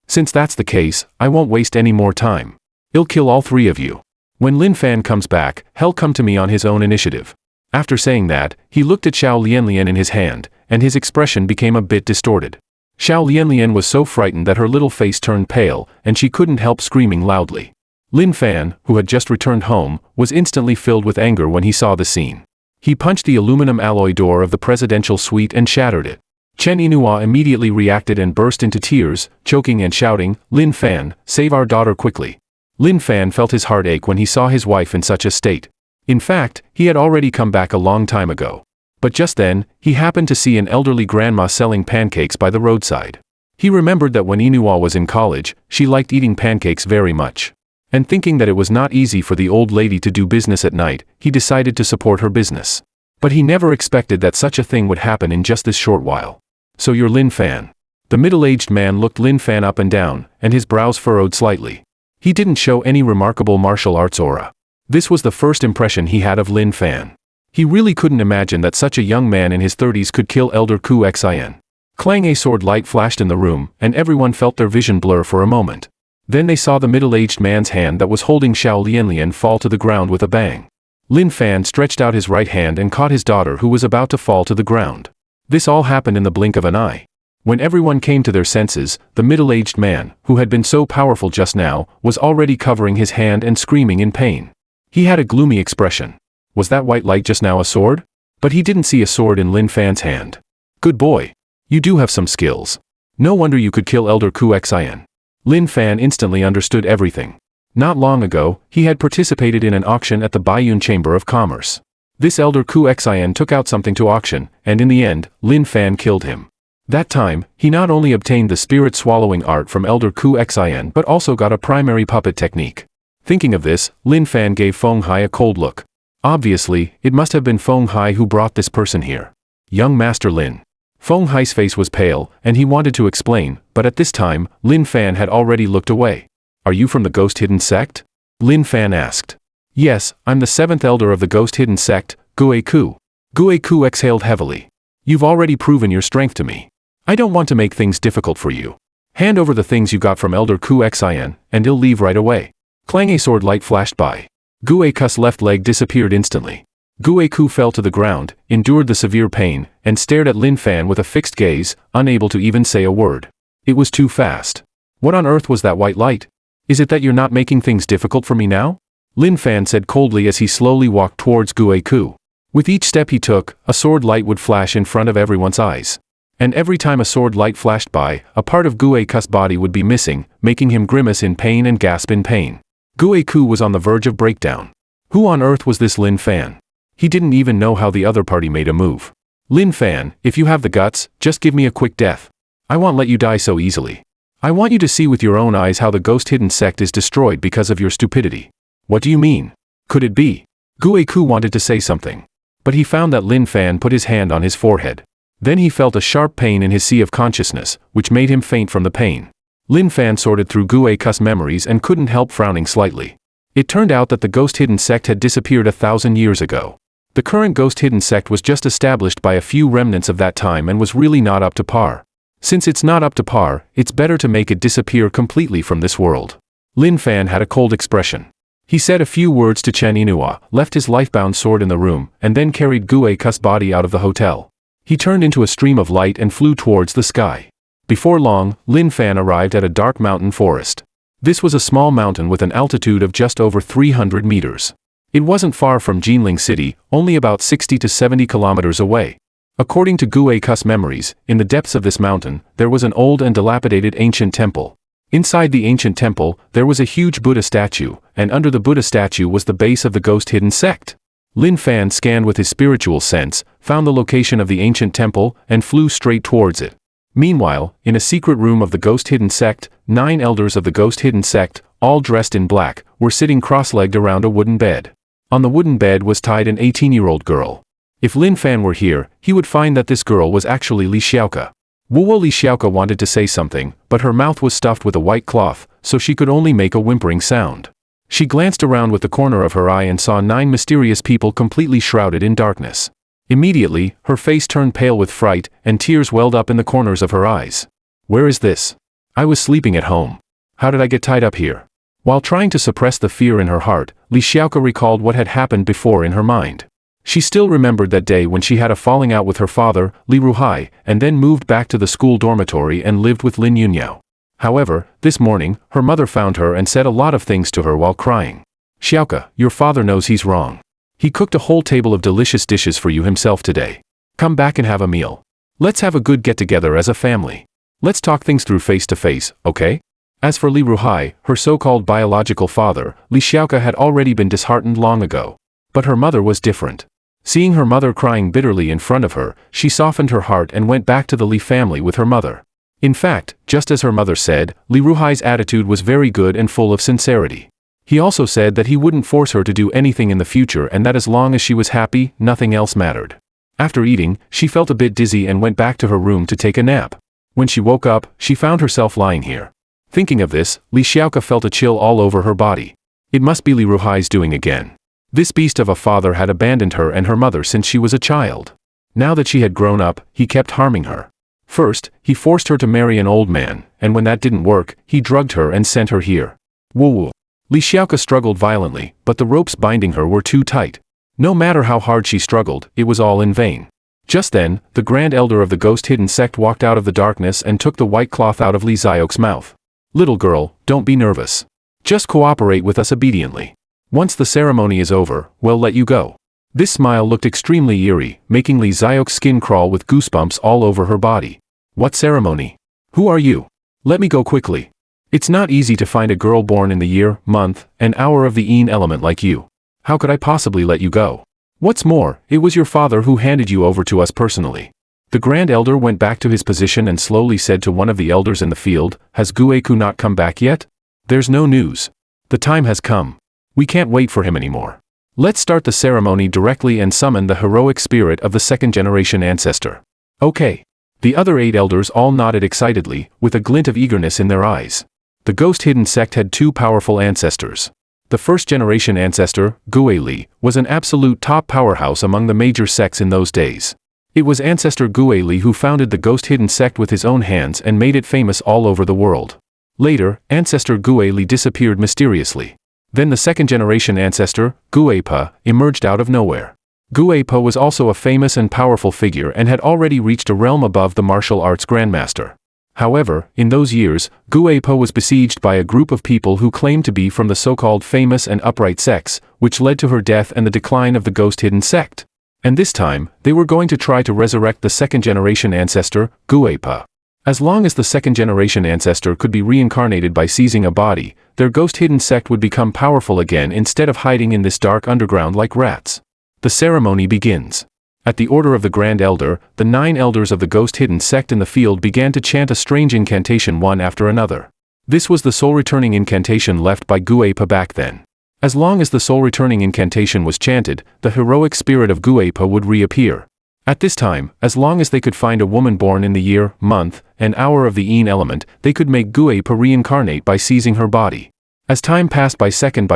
"Since that's the case, I won't waste any more time. I'll kill all three of you. When Lin Fan comes back, he'll come to me on his own initiative." After saying that, he looked at Xiao Lianlian in his hand, and his expression became a bit distorted. Xiao Lianlian was so frightened that her little face turned pale, and she couldn't help screaming loudly. Lin Fan, who had just returned home, was instantly filled with anger when he saw the scene. He punched the aluminum alloy door of the presidential suite and shattered it. Chen Yinhua immediately reacted and burst into tears, choking and shouting, "Lin Fan, save our daughter quickly." Lin Fan felt his heart ache when he saw his wife in such a state. In fact, he had already come back a long time ago. But just then, he happened to see an elderly grandma selling pancakes by the roadside. He remembered that when Yinhua was in college, she liked eating pancakes very much. And thinking that it was not easy for the old lady to do business at night, he decided to support her business. But he never expected that such a thing would happen in just this short while. "So you're Lin Fan." The middle-aged man looked Lin Fan up and down, and his brows furrowed slightly. He didn't show any remarkable martial arts aura. This was the first impression he had of Lin Fan. He really couldn't imagine that such a young man in his 30s could kill Elder Ku Xian. Clang! A sword light flashed in the room, and everyone felt their vision blur for a moment. Then they saw the middle-aged man's hand that was holding Xiao Lianlian fall to the ground with a bang. Lin Fan stretched out his right hand and caught his daughter who was about to fall to the ground. This all happened in the blink of an eye. When everyone came to their senses, the middle-aged man, who had been so powerful just now, was already covering his hand and screaming in pain. He had a gloomy expression. Was that white light just now a sword? But he didn't see a sword in Lin Fan's hand. Good boy. You do have some skills. No wonder you could kill Elder Ku Xian. Lin Fan instantly understood everything. Not long ago, he had participated in an auction at the Baiyun Chamber of Commerce. This Elder Ku Xian took out something to auction, and in the end, Lin Fan killed him. That time, he not only obtained the spirit-swallowing art from Elder Ku Xian but also got a primary puppet technique. Thinking of this, Lin Fan gave Feng Hai a cold look. Obviously, it must have been Feng Hai who brought this person here. Young Master Lin. Feng Hai's face was pale, and he wanted to explain, but at this time, Lin Fan had already looked away. Are you from the Ghost Hidden Sect? Lin Fan asked. Yes, I'm the 7th elder of the Ghost Hidden Sect, Gue Ku. Gue Ku exhaled heavily. You've already proven your strength to me. I don't want to make things difficult for you. Hand over the things you got from Elder Ku Xian, and he'll leave right away. Clang, a sword light flashed by. Gue Ku's left leg disappeared instantly. Gue Ku fell to the ground, endured the severe pain, and stared at Lin Fan with a fixed gaze, unable to even say a word. It was too fast. What on earth was that white light? Is it that you're not making things difficult for me now? Lin Fan said coldly as he slowly walked towards Gue Ku. With each step he took, a sword light would flash in front of everyone's eyes. And every time a sword light flashed by, a part of Gue Ku's body would be missing, making him grimace in pain and gasp in pain. Gue Ku was on the verge of breakdown. Who on earth was this Lin Fan? He didn't even know how the other party made a move. Lin Fan, if you have the guts, just give me a quick death. I won't let you die so easily. I want you to see with your own eyes how the Ghost Hidden Sect is destroyed because of your stupidity. What do you mean? Could it be? Gue Ku wanted to say something. But he found that Lin Fan put his hand on his forehead. Then he felt a sharp pain in his sea of consciousness, which made him faint from the pain. Lin Fan sorted through Gue Ku's memories and couldn't help frowning slightly. It turned out that the Ghost Hidden Sect had disappeared 1,000 years ago. The current Ghost Hidden Sect was just established by a few remnants of that time and was really not up to par. Since it's not up to par, it's better to make it disappear completely from this world. Lin Fan had a cold expression. He said a few words to Chen Inua, left his lifebound sword in the room, and then carried Gue Ku's body out of the hotel. He turned into a stream of light and flew towards the sky. Before long, Lin Fan arrived at a dark mountain forest. This was a small mountain with an altitude of just over 300 meters. It wasn't far from Jinling City, only about 60 to 70 kilometers away. According to Gue Ku's memories, in the depths of this mountain, there was an old and dilapidated ancient temple. Inside the ancient temple, there was a huge Buddha statue, and under the Buddha statue was the base of the Ghost Hidden Sect. Lin Fan scanned with his spiritual sense, found the location of the ancient temple, and flew straight towards it. Meanwhile, in a secret room of the Ghost Hidden Sect, 9 elders of the Ghost Hidden Sect, all dressed in black, were sitting cross-legged around a wooden bed. On the wooden bed was tied an 18-year-old girl. If Lin Fan were here, he would find that this girl was actually Li Xiaoke. Wuo Li Xiaoke wanted to say something, but her mouth was stuffed with a white cloth, so she could only make a whimpering sound. She glanced around with the corner of her eye and saw 9 mysterious people completely shrouded in darkness. Immediately, her face turned pale with fright, and tears welled up in the corners of her eyes. Where is this? I was sleeping at home. How did I get tied up here? While trying to suppress the fear in her heart, Li Xiaoke recalled what had happened before in her mind. She still remembered that day when she had a falling out with her father, Li Ruhai, and then moved back to the school dormitory and lived with Lin Yunyao. However, this morning, her mother found her and said a lot of things to her while crying. Xiaoke, your father knows he's wrong. He cooked a whole table of delicious dishes for you himself today. Come back and have a meal. Let's have a good get-together as a family. Let's talk things through face to face, okay? As for Li Ruhai, her so-called biological father, Li Xiaoke had already been disheartened long ago. But her mother was different. Seeing her mother crying bitterly in front of her, she softened her heart and went back to the Li family with her mother. In fact, just as her mother said, Li Ruhai's attitude was very good and full of sincerity. He also said that he wouldn't force her to do anything in the future and that as long as she was happy, nothing else mattered. After eating, she felt a bit dizzy and went back to her room to take a nap. When she woke up, she found herself lying here. Thinking of this, Li Xiaoke felt a chill all over her body. It must be Li Ruhai's doing again. This beast of a father had abandoned her and her mother since she was a child. Now that she had grown up, he kept harming her. First, he forced her to marry an old man, and when that didn't work, he drugged her and sent her here. Woo. Li Xiaoka struggled violently, but the ropes binding her were too tight. No matter how hard she struggled, it was all in vain. Just then, the Grand Elder of the Ghost Hidden Sect walked out of the darkness and took the white cloth out of Li Xiaoka's mouth. Little girl, don't be nervous. Just cooperate with us obediently. Once the ceremony is over, we'll let you go. This smile looked extremely eerie, making Li Xiaoka's skin crawl with goosebumps all over her body. What ceremony? Who are you? Let me go quickly. It's not easy to find a girl born in the year, month, and hour of the Yin element like you. How could I possibly let you go? What's more, it was your father who handed you over to us personally. The Grand Elder went back to his position and slowly said to one of the elders in the field, "Has Gueku not come back yet? There's no news. The time has come. We can't wait for him anymore. Let's start the ceremony directly and summon the heroic spirit of the second-generation ancestor." Okay. The other 8 elders all nodded excitedly, with a glint of eagerness in their eyes. The Ghost Hidden Sect had 2 powerful ancestors. The first-generation ancestor, Gueli, was an absolute top powerhouse among the major sects in those days. It was Ancestor Gueli who founded the Ghost Hidden Sect with his own hands and made it famous all over the world. Later, Ancestor Gueli disappeared mysteriously. Then the second-generation ancestor, Guepa, emerged out of nowhere. Guepa was also a famous and powerful figure and had already reached a realm above the martial arts Grandmaster. However, in those years, Guepa was besieged by a group of people who claimed to be from the so-called famous and upright sects, which led to her death and the decline of the Ghost Hidden Sect. And this time, they were going to try to resurrect the second-generation ancestor, Guepa. As long as the second-generation ancestor could be reincarnated by seizing a body, their Ghost Hidden Sect would become powerful again instead of hiding in this dark underground like rats. The ceremony begins. At the order of the Grand Elder, the 9 elders of the Ghost Hidden Sect in the field began to chant a strange incantation one after another. This was the soul-returning incantation left by Guepa back then. As long as the soul-returning incantation was chanted, the heroic spirit of Guepa would reappear. At this time, as long as they could find a woman born in the year, month, and hour of the Yin element, they could make Guepa reincarnate by seizing her body. As time passed by second,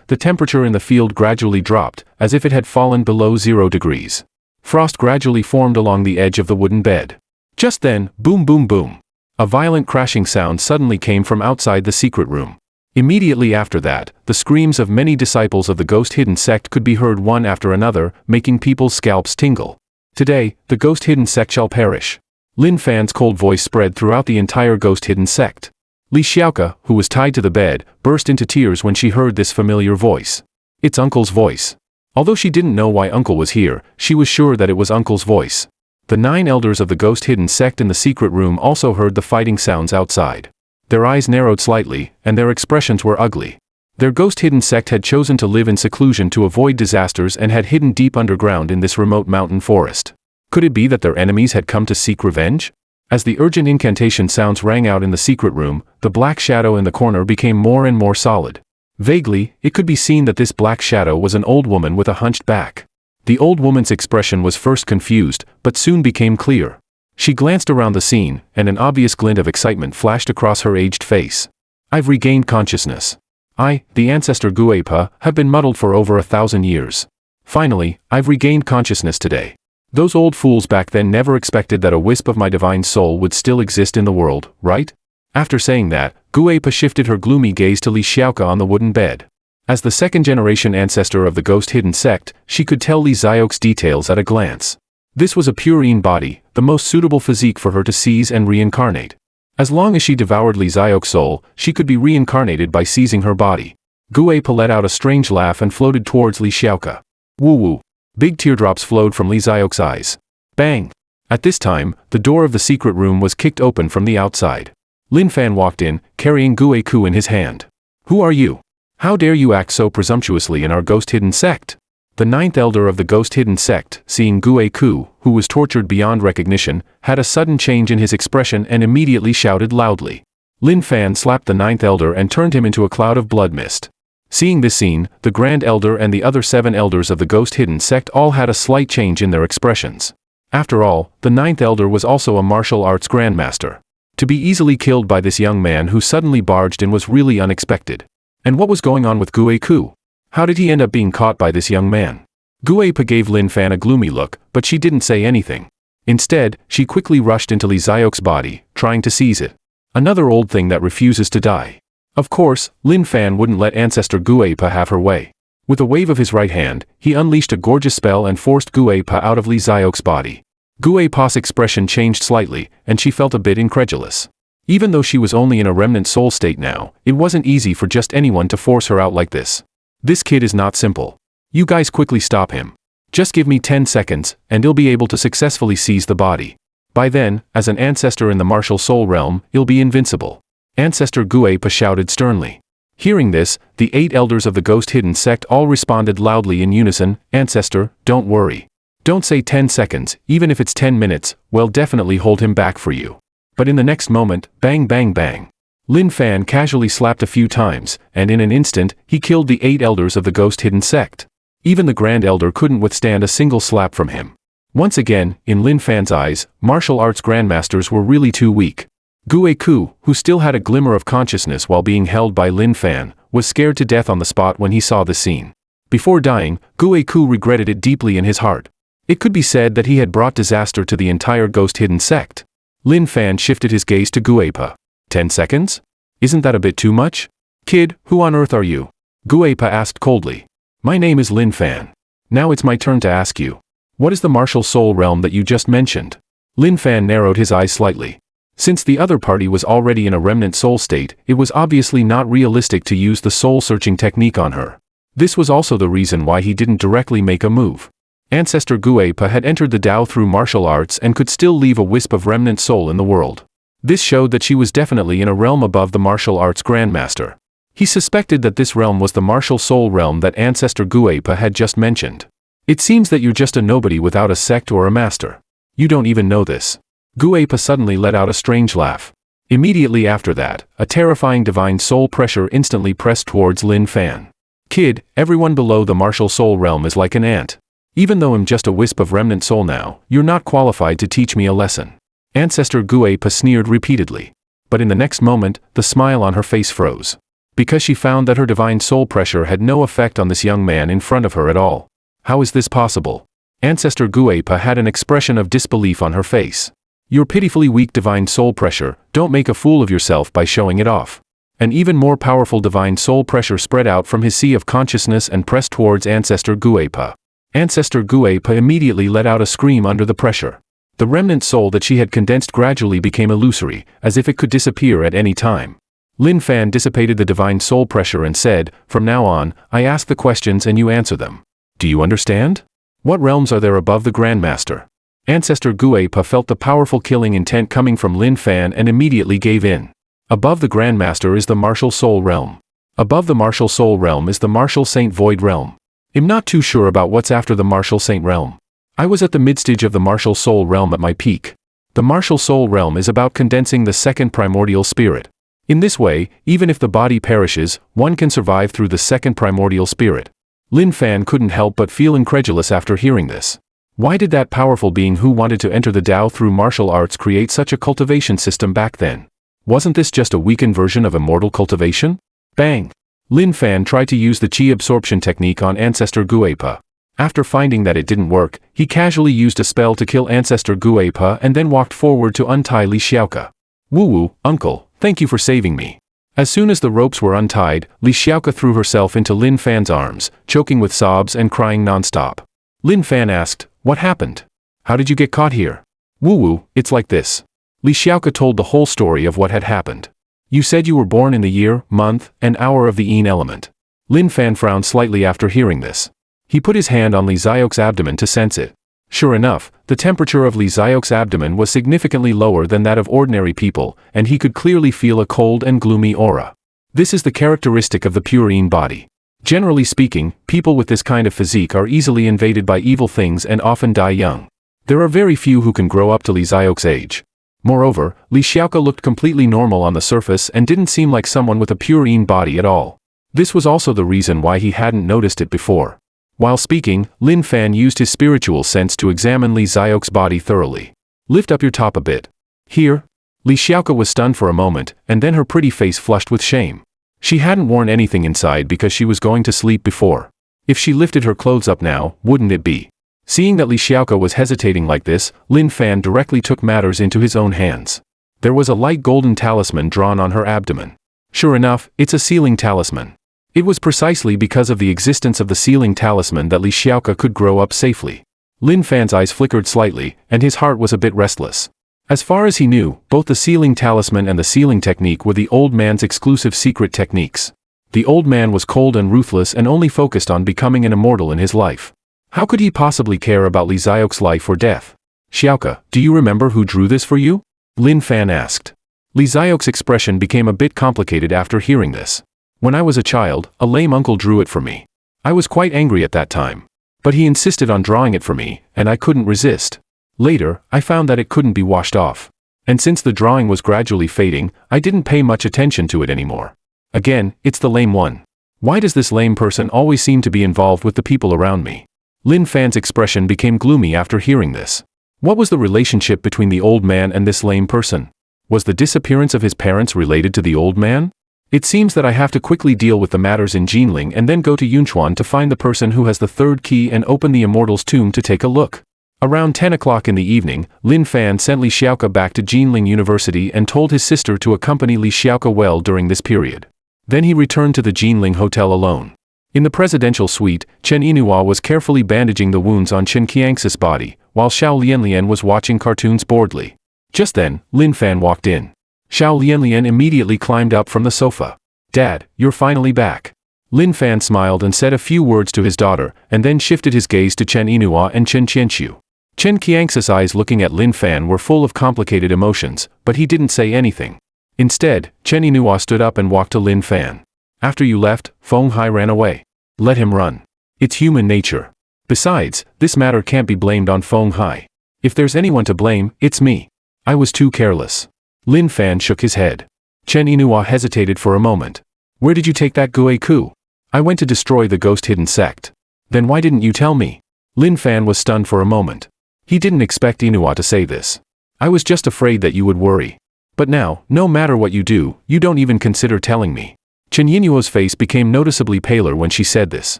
the temperature in the field gradually dropped, as if it had fallen below 0 degrees. Frost gradually formed along the edge of the wooden bed. Just then, boom boom boom. A violent crashing sound suddenly came from outside the secret room. Immediately after that, the screams of many disciples of the Ghost Hidden Sect could be heard one after another, making people's scalps tingle. Today, the Ghost Hidden Sect shall perish. Lin Fan's cold voice spread throughout the entire Ghost Hidden Sect. Li Xiaoka, who was tied to the bed, burst into tears when she heard this familiar voice. It's Uncle's voice. Although she didn't know why Uncle was here, she was sure that it was Uncle's voice. The 9 elders of the Ghost Hidden Sect in the secret room also heard the fighting sounds outside. Their eyes narrowed slightly, and their expressions were ugly. Their Ghost Hidden Sect had chosen to live in seclusion to avoid disasters and had hidden deep underground in this remote mountain forest. Could it be that their enemies had come to seek revenge? As the urgent incantation sounds rang out in the secret room, the black shadow in the corner became more and more solid. Vaguely, it could be seen that this black shadow was an old woman with a hunched back. The old woman's expression was first confused, but soon became clear. She glanced around the scene, and an obvious glint of excitement flashed across her aged face. I've regained consciousness. I, the ancestor Guepa, have been muddled for over 1,000 years. Finally, I've regained consciousness today. Those old fools back then never expected that a wisp of my divine soul would still exist in the world, right? After saying that, Guepa shifted her gloomy gaze to Li Xiaoka on the wooden bed. As the second-generation ancestor of the Ghost Hidden Sect, she could tell Li Xiaoka's details at a glance. This was a pure Yin body, the most suitable physique for her to seize and reincarnate. As long as she devoured Li Xiaoka's soul, she could be reincarnated by seizing her body. Guepa let out a strange laugh and floated towards Li Xiaoka. Woo-woo. Big teardrops flowed from Li Xiaoka's eyes. Bang! At this time, the door of the secret room was kicked open from the outside. Lin Fan walked in, carrying Gueku in his hand. Who are you? How dare you act so presumptuously in our Ghost Hidden Sect? The 9th elder of the Ghost Hidden Sect, seeing Gueku, who was tortured beyond recognition, had a sudden change in his expression and immediately shouted loudly. Lin Fan slapped the 9th elder and turned him into a cloud of blood mist. Seeing this scene, the Grand Elder and the other 7 elders of the Ghost Hidden Sect all had a slight change in their expressions. After all, the 9th elder was also a martial arts Grandmaster. To be easily killed by this young man who suddenly barged in was really unexpected. And what was going on with Gueku? How did he end up being caught by this young man? Guepa gave Lin Fan a gloomy look, but she didn't say anything. Instead, she quickly rushed into Li Xiaoka's body, trying to seize it. Another old thing that refuses to die. Of course, Lin Fan wouldn't let Ancestor Guipa have her way. With a wave of his right hand, he unleashed a gorgeous spell and forced Guipa out of Li Xiaox's body. Guipa's expression changed slightly, and she felt a bit incredulous. Even though she was only in a remnant soul state now, it wasn't easy for just anyone to force her out like this. This kid is not simple. You guys quickly stop him. Just give me 10 seconds, and he'll be able to successfully seize the body. By then, as an ancestor in the martial soul realm, he'll be invincible. Ancestor Guipa shouted sternly. Hearing this, the 8 elders of the Ghost Hidden sect all responded loudly in unison, Ancestor, don't worry. Don't say 10 seconds, even if it's 10 minutes, we'll definitely hold him back for you. But in the next moment, bang bang bang. Lin Fan casually slapped a few times, and in an instant, he killed the 8 elders of the Ghost Hidden sect. Even the Grand Elder couldn't withstand a single slap from him. Once again, in Lin Fan's eyes, martial arts grandmasters were really too weak. Gue Ku, who still had a glimmer of consciousness while being held by Lin Fan, was scared to death on the spot when he saw the scene. Before dying, Gue Ku regretted it deeply in his heart. It could be said that he had brought disaster to the entire Ghost Hidden sect. Lin Fan shifted his gaze to Guipa. 10 seconds? Isn't that a bit too much? Kid, who on earth are you? Guipa asked coldly. My name is Lin Fan. Now it's my turn to ask you. What is the martial soul realm that you just mentioned? Lin Fan narrowed his eyes slightly. Since the other party was already in a remnant soul state, it was obviously not realistic to use the soul-searching technique on her. This was also the reason why he didn't directly make a move. Ancestor Guipa had entered the Tao through martial arts and could still leave a wisp of remnant soul in the world. This showed that she was definitely in a realm above the martial arts Grandmaster. He suspected that this realm was the martial soul realm that Ancestor Guipa had just mentioned. It seems that you're just a nobody without a sect or a master. You don't even know this. Guipa suddenly let out a strange laugh. Immediately after that, a terrifying divine soul pressure instantly pressed towards Lin Fan. Kid, everyone below the martial soul realm is like an ant. Even though I'm just a wisp of remnant soul now, you're not qualified to teach me a lesson. Ancestor Guipa sneered repeatedly. But in the next moment, the smile on her face froze. Because she found that her divine soul pressure had no effect on this young man in front of her at all. How is this possible? Ancestor Guipa had an expression of disbelief on her face. Your pitifully weak divine soul pressure, don't make a fool of yourself by showing it off. An even more powerful divine soul pressure spread out from his sea of consciousness and pressed towards Ancestor Guipa. Ancestor Guipa immediately let out a scream under the pressure. The remnant soul that she had condensed gradually became illusory, as if it could disappear at any time. Lin Fan dissipated the divine soul pressure and said, from now on, I ask the questions and you answer them. Do you understand? What realms are there above the Grandmaster? Ancestor Guipa felt the powerful killing intent coming from Lin Fan and immediately gave in. Above the Grandmaster is the martial soul realm. Above the martial soul realm is the martial saint void realm. I'm not too sure about what's after the martial saint realm. I was at the midstage of the martial soul realm at my peak. The martial soul realm is about condensing the second primordial spirit. In this way, even if the body perishes, one can survive through the second primordial spirit. Lin Fan couldn't help but feel incredulous after hearing this. Why did that powerful being who wanted to enter the Tao through martial arts create such a cultivation system back then? Wasn't this just a weakened version of immortal cultivation? Bang! Lin Fan tried to use the chi absorption technique on Ancestor Guipa. After finding that it didn't work, he casually used a spell to kill Ancestor Guipa and then walked forward to untie Li Xiaoka. Woo-woo, uncle, thank you for saving me. As soon as the ropes were untied, Li Xiaoka threw herself into Lin Fan's arms, choking with sobs and crying non-stop. Lin Fan asked, what happened? How did you get caught here? Woo-woo, it's like this. Li Xiaoka told the whole story of what had happened. You said you were born in the year, month, and hour of the Yin element. Lin Fan frowned slightly after hearing this. He put his hand on Li Xiaoka's abdomen to sense it. Sure enough, the temperature of Li Xiaoka's abdomen was significantly lower than that of ordinary people, and he could clearly feel a cold and gloomy aura. This is the characteristic of the pure Yin body. Generally speaking, people with this kind of physique are easily invaded by evil things and often die young. There are very few who can grow up to Li Xiaoka's age. Moreover, Li Xiaoka looked completely normal on the surface and didn't seem like someone with a pure Yin body at all. This was also the reason why he hadn't noticed it before. While speaking, Lin Fan used his spiritual sense to examine Li Xiaoka's body thoroughly. Lift up your top a bit. Here? Li Xiaoka was stunned for a moment, and then her pretty face flushed with shame. She hadn't worn anything inside because she was going to sleep before. If she lifted her clothes up now, wouldn't it be? Seeing that Li Xiaoka was hesitating like this, Lin Fan directly took matters into his own hands. There was a light golden talisman drawn on her abdomen. Sure enough, it's a sealing talisman. It was precisely because of the existence of the sealing talisman that Li Xiaoke could grow up safely. Lin Fan's eyes flickered slightly, and his heart was a bit restless. As far as he knew, both the sealing talisman and the sealing technique were the old man's exclusive secret techniques. The old man was cold and ruthless and only focused on becoming an immortal in his life. How could he possibly care about Li Xiaoke's life or death? Xiaoke, do you remember who drew this for you? Lin Fan asked. Li Xiaoke's expression became a bit complicated after hearing this. When I was a child, a lame uncle drew it for me. I was quite angry at that time. But he insisted on drawing it for me, and I couldn't resist. Later, I found that it couldn't be washed off. And since the drawing was gradually fading, I didn't pay much attention to it anymore. Again, it's the lame one. Why does this lame person always seem to be involved with the people around me? Lin Fan's expression became gloomy after hearing this. What was the relationship between the old man and this lame person? Was the disappearance of his parents related to the old man? It seems that I have to quickly deal with the matters in Jinling and then go to Yunchuan to find the person who has the third key and open the immortal's tomb to take a look. Around 10 o'clock in the evening, Lin Fan sent Li Xiaoke back to Jinling University and told his sister to accompany Li Xiaoke well during this period. Then he returned to the Jinling Hotel alone. In the presidential suite, Chen Yinhua was carefully bandaging the wounds on Chen Qiangxi's body, while Xiao Lianlian was watching cartoons boredly. Just then, Lin Fan walked in. Xiao Lianlian immediately climbed up from the sofa. Dad, you're finally back. Lin Fan smiled and said a few words to his daughter, and then shifted his gaze to Chen Yinhua and Chen Qianxiu. Chen Qiangxi's eyes looking at Lin Fan were full of complicated emotions, but he didn't say anything. Instead, Chen Yinhua stood up and walked to Lin Fan. After you left, Feng Hai ran away. Let him run. It's human nature. Besides, this matter can't be blamed on Feng Hai. If there's anyone to blame, it's me. I was too careless. Lin Fan shook his head. Chen Yinhua hesitated for a moment. Where did you take that Gue Ku? I went to destroy the ghost-hidden sect. Then why didn't you tell me? Lin Fan was stunned for a moment. He didn't expect Yinhua to say this. I was just afraid that you would worry. But now, no matter what you do, you don't even consider telling me. Chen Yinhua's face became noticeably paler when she said this.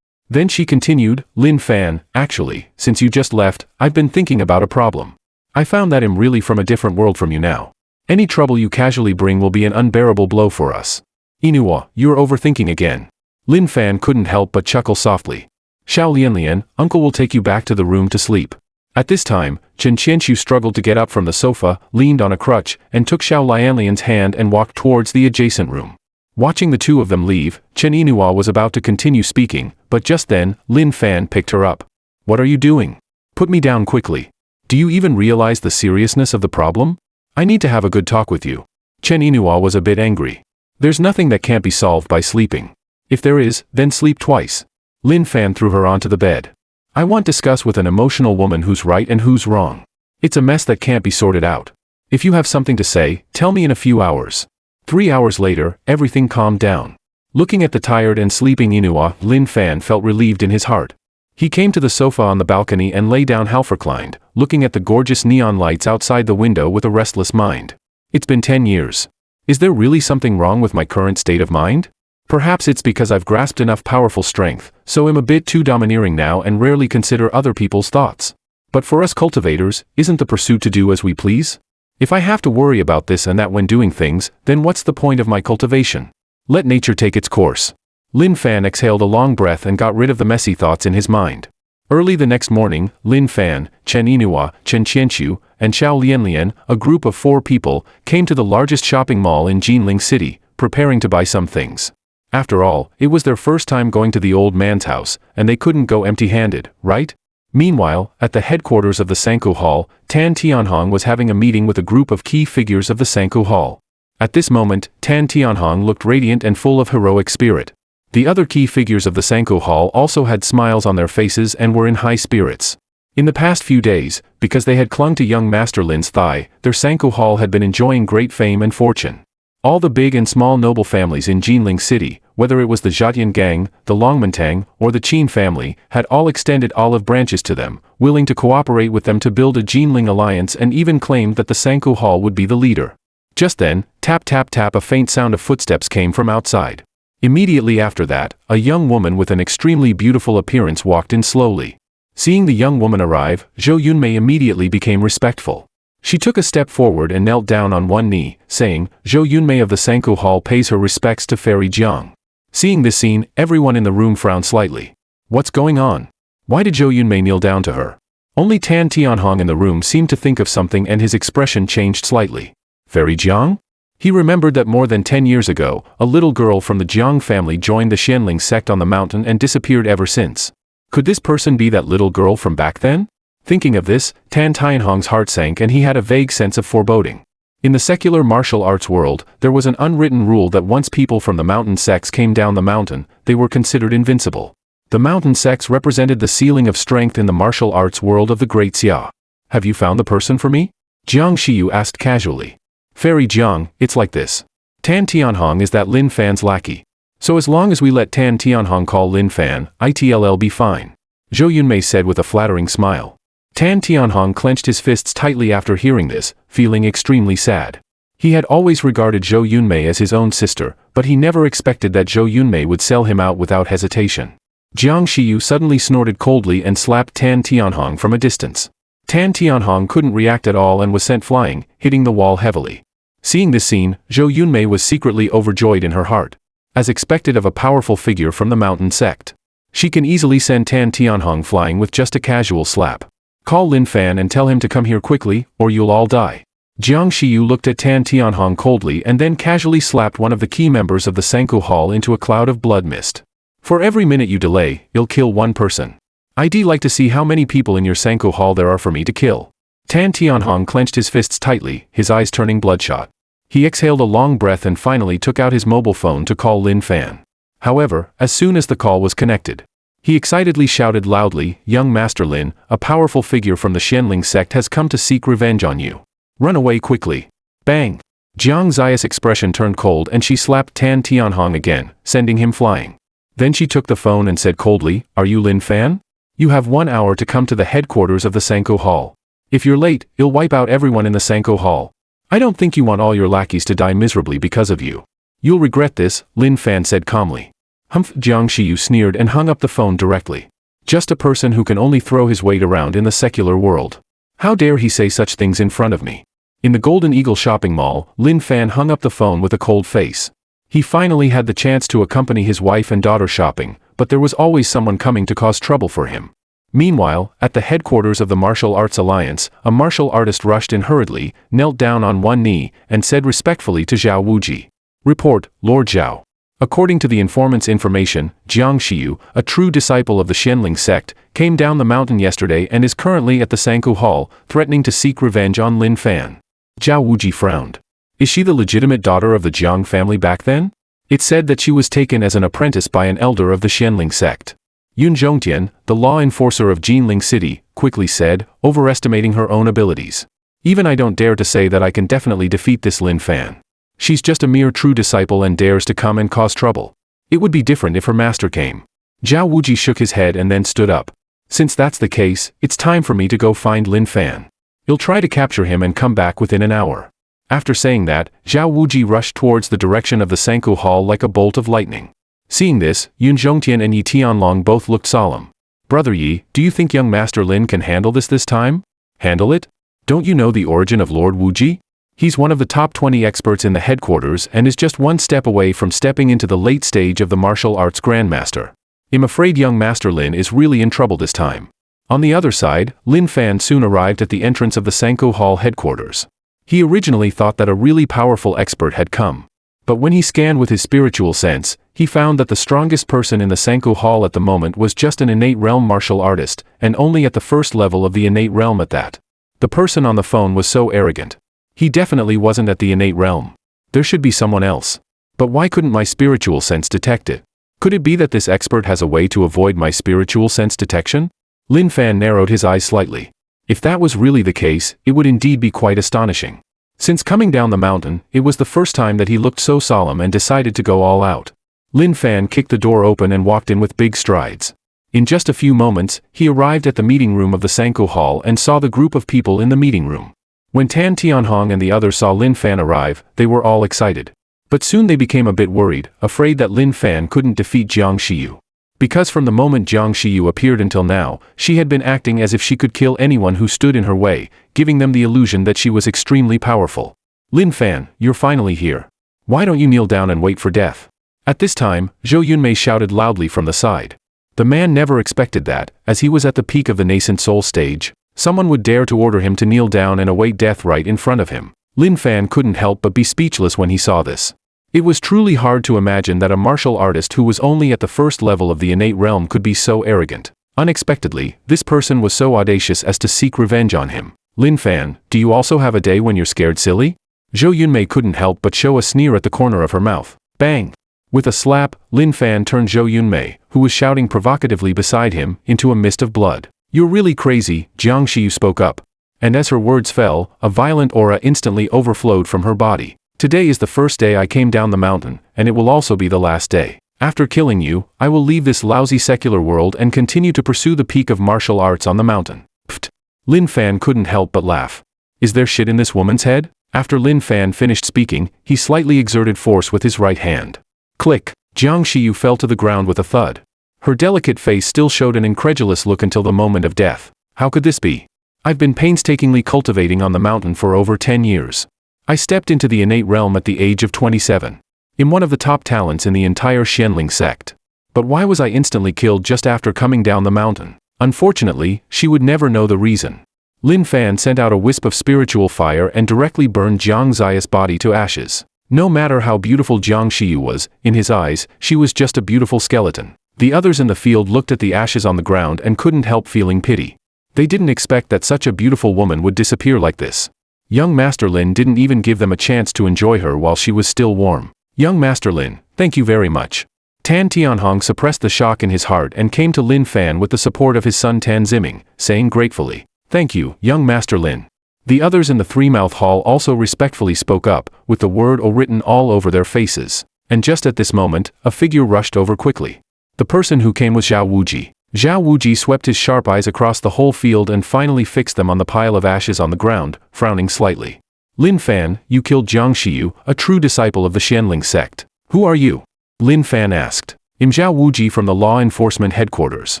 Then she continued, Lin Fan, actually, since you just left, I've been thinking about a problem. I found that I'm really from a different world from you now. Any trouble you casually bring will be an unbearable blow for us. Yinhua, you're overthinking again. Lin Fan couldn't help but chuckle softly. Xiao Lianlian, uncle will take you back to the room to sleep. At this time, Chen Qianxiu struggled to get up from the sofa, leaned on a crutch, and took Xiao Lianlian's hand and walked towards the adjacent room. Watching the two of them leave, Chen Yinhua was about to continue speaking, but just then, Lin Fan picked her up. What are you doing? Put me down quickly. Do you even realize the seriousness of the problem? I need to have a good talk with you. Chen Yinhua was a bit angry. There's nothing that can't be solved by sleeping. If there is, then sleep twice. Lin Fan threw her onto the bed. I want to discuss with an emotional woman who's right and who's wrong. It's a mess that can't be sorted out. If you have something to say, tell me in a few hours. 3 hours later, everything calmed down. Looking at the tired and sleeping Yinhua, Lin Fan felt relieved in his heart. He came to the sofa on the balcony and lay down half reclined, looking at the gorgeous neon lights outside the window with a restless mind. It's been 10 years. Is there really something wrong with my current state of mind? Perhaps it's because I've grasped enough powerful strength, so I'm a bit too domineering now and rarely consider other people's thoughts. But for us cultivators, isn't the pursuit to do as we please? If I have to worry about this and that when doing things, then what's the point of my cultivation? Let nature take its course. Lin Fan exhaled a long breath and got rid of the messy thoughts in his mind. Early the next morning, Lin Fan, Chen Yinhua, Chen Qianxiu, and Xiao Lianlian, a group of 4 people, came to the largest shopping mall in Jinling City, preparing to buy some things. After all, it was their first time going to the old man's house, and they couldn't go empty-handed, right? Meanwhile, at the headquarters of the Sanku Hall, Tan Tianhong was having a meeting with a group of key figures of the Sanku Hall. At this moment, Tan Tianhong looked radiant and full of heroic spirit. The other key figures of the Sanku Hall also had smiles on their faces and were in high spirits. In the past few days, because they had clung to young Master Lin's thigh, their Sanku Hall had been enjoying great fame and fortune. All the big and small noble families in Jinling City, whether it was the Zhatian gang, the Longmantang, or the Qin family, had all extended olive branches to them, willing to cooperate with them to build a Jinling alliance and even claimed that the Sanku Hall would be the leader. Just then, tap tap tap, a faint sound of footsteps came from outside. Immediately after that, a young woman with an extremely beautiful appearance walked in slowly. Seeing the young woman arrive, Zhou Yunmei immediately became respectful. She took a step forward and knelt down on one knee, saying, Zhou Yunmei of the Sanku Hall pays her respects to Fairy Jiang. Seeing this scene, everyone in the room frowned slightly. What's going on? Why did Zhou Yunmei kneel down to her? Only Tan Tianhong in the room seemed to think of something and his expression changed slightly. Fairy Jiang? He remembered that more than 10 years ago, a little girl from the Jiang family joined the Xianling sect on the mountain and disappeared ever since. Could this person be that little girl from back then? Thinking of this, Tan Tianhong's heart sank and he had a vague sense of foreboding. In the secular martial arts world, there was an unwritten rule that once people from the mountain sects came down the mountain, they were considered invincible. The mountain sects represented the ceiling of strength in the martial arts world of the Great Xia. Have you found the person for me? Jiang Shiyu asked casually. Fairy Jiang, it's like this. Tan Tianhong is that Lin Fan's lackey. So as long as we let Tan Tianhong call Lin Fan, it'll be fine. Zhou Yunmei said with a flattering smile. Tan Tianhong clenched his fists tightly after hearing this, feeling extremely sad. He had always regarded Zhou Yunmei as his own sister, but he never expected that Zhou Yunmei would sell him out without hesitation. Jiang Shiyu suddenly snorted coldly and slapped Tan Tianhong from a distance. Tan Tianhong couldn't react at all and was sent flying, hitting the wall heavily. Seeing this scene, Zhou Yunmei was secretly overjoyed in her heart. As expected of a powerful figure from the mountain sect. She can easily send Tan Tianhong flying with just a casual slap. Call Lin Fan and tell him to come here quickly, or you'll all die. Jiang Shiyu looked at Tan Tianhong coldly and then casually slapped one of the key members of the Sanku Hall into a cloud of blood mist. For every minute you delay, you'll kill one person. I'd like to see how many people in your Sanku Hall there are for me to kill. Tan Tianhong clenched his fists tightly, his eyes turning bloodshot. He exhaled a long breath and finally took out his mobile phone to call Lin Fan. However, as soon as the call was connected, he excitedly shouted loudly, Young Master Lin, a powerful figure from the Xianling sect has come to seek revenge on you. Run away quickly. Bang! Jiang Ziya's expression turned cold and she slapped Tan Tianhong again, sending him flying. Then she took the phone and said coldly, Are you Lin Fan? You have 1 hour to come to the headquarters of the Sanku Hall. If you're late, you'll wipe out everyone in the Sanku Hall. I don't think you want all your lackeys to die miserably because of you. You'll regret this, Lin Fan said calmly. Humph! Jiang Shiyu sneered and hung up the phone directly. Just a person who can only throw his weight around in the secular world. How dare he say such things in front of me? In the Golden Eagle shopping mall, Lin Fan hung up the phone with a cold face. He finally had the chance to accompany his wife and daughter shopping, but there was always someone coming to cause trouble for him. Meanwhile, at the headquarters of the Martial Arts Alliance, a martial artist rushed in hurriedly, knelt down on one knee, and said respectfully to Zhao Wuji. Report, Lord Zhao. According to the informant's information, Jiang Shiyu, a true disciple of the Xianling sect, came down the mountain yesterday and is currently at the Sanku Hall, threatening to seek revenge on Lin Fan. Zhao Wuji frowned. Is she the legitimate daughter of the Jiang family back then? It said that she was taken as an apprentice by an elder of the Xianling sect. Yun Zhongtian, the law enforcer of Jinling City, quickly said, overestimating her own abilities. Even I don't dare to say that I can definitely defeat this Lin Fan. She's just a mere true disciple and dares to come and cause trouble. It would be different if her master came. Zhao Wuji shook his head and then stood up. Since that's the case, it's time for me to go find Lin Fan. You'll try to capture him and come back within an hour. After saying that, Zhao Wuji rushed towards the direction of the Sanku Hall like a bolt of lightning. Seeing this, Yun Zhongtian and Yi Tianlong both looked solemn. Brother Yi, do you think young Master Lin can handle this time? Handle it? Don't you know the origin of Lord Wuji? He's one of the top 20 experts in the headquarters and is just one step away from stepping into the late stage of the martial arts Grandmaster. I'm afraid young Master Lin is really in trouble this time. On the other side, Lin Fan soon arrived at the entrance of the Sanku Hall headquarters. He originally thought that a really powerful expert had come. But when he scanned with his spiritual sense, he found that the strongest person in the Sanku Hall at the moment was just an innate realm martial artist, and only at the first level of the innate realm at that. The person on the phone was so arrogant. He definitely wasn't at the innate realm. There should be someone else. But why couldn't my spiritual sense detect it? Could it be that this expert has a way to avoid my spiritual sense detection? Lin Fan narrowed his eyes slightly. If that was really the case, it would indeed be quite astonishing. Since coming down the mountain, it was the first time that he looked so solemn and decided to go all out. Lin Fan kicked the door open and walked in with big strides. In just a few moments, he arrived at the meeting room of the Sanku Hall and saw the group of people in the meeting room. When Tan Tianhong and the others saw Lin Fan arrive, they were all excited. But soon they became a bit worried, afraid that Lin Fan couldn't defeat Jiang Shiyu. Because from the moment Jiang Shiyu appeared until now, she had been acting as if she could kill anyone who stood in her way, giving them the illusion that she was extremely powerful. Lin Fan, you're finally here. Why don't you kneel down and wait for death? At this time, Zhou Yunmei shouted loudly from the side. The man never expected that, as he was at the peak of the nascent soul stage, someone would dare to order him to kneel down and await death right in front of him. Lin Fan couldn't help but be speechless when he saw this. It was truly hard to imagine that a martial artist who was only at the first level of the innate realm could be so arrogant. Unexpectedly, this person was so audacious as to seek revenge on him. Lin Fan, do you also have a day when you're scared silly? Zhou Yunmei couldn't help but show a sneer at the corner of her mouth. Bang! With a slap, Lin Fan turned Zhou Yunmei, who was shouting provocatively beside him, into a mist of blood. You're really crazy, Jiang Shiyu spoke up. And as her words fell, a violent aura instantly overflowed from her body. Today is the first day I came down the mountain, and it will also be the last day. After killing you, I will leave this lousy secular world and continue to pursue the peak of martial arts on the mountain. Pfft. Lin Fan couldn't help but laugh. Is there shit in this woman's head? After Lin Fan finished speaking, he slightly exerted force with his right hand. Click. Jiang Shiyu fell to the ground with a thud. Her delicate face still showed an incredulous look until the moment of death. How could this be? I've been painstakingly cultivating on the mountain for over 10 years. I stepped into the innate realm at the age of 27. In one of the top talents in the entire Xianling sect. But why was I instantly killed just after coming down the mountain? Unfortunately, she would never know the reason. Lin Fan sent out a wisp of spiritual fire and directly burned Jiang Ziya's body to ashes. No matter how beautiful Jiang Shiyu was, in his eyes, she was just a beautiful skeleton. The others in the field looked at the ashes on the ground and couldn't help feeling pity. They didn't expect that such a beautiful woman would disappear like this. Young Master Lin didn't even give them a chance to enjoy her while she was still warm. Young Master Lin, thank you very much. Tan Tianhong suppressed the shock in his heart and came to Lin Fan with the support of his son Tan Ziming, saying gratefully, thank you, young Master Lin. The others in the Three-Mouth Hall also respectfully spoke up, with the word O written all over their faces. And just at this moment, a figure rushed over quickly. The person who came was Zhao Wuji. Zhao Wuji swept his sharp eyes across the whole field and finally fixed them on the pile of ashes on the ground, frowning slightly. Lin Fan, you killed Jiang Shiyu, a true disciple of the Xianling sect. Who are you? Lin Fan asked. I'm Zhao Wuji from the law enforcement headquarters.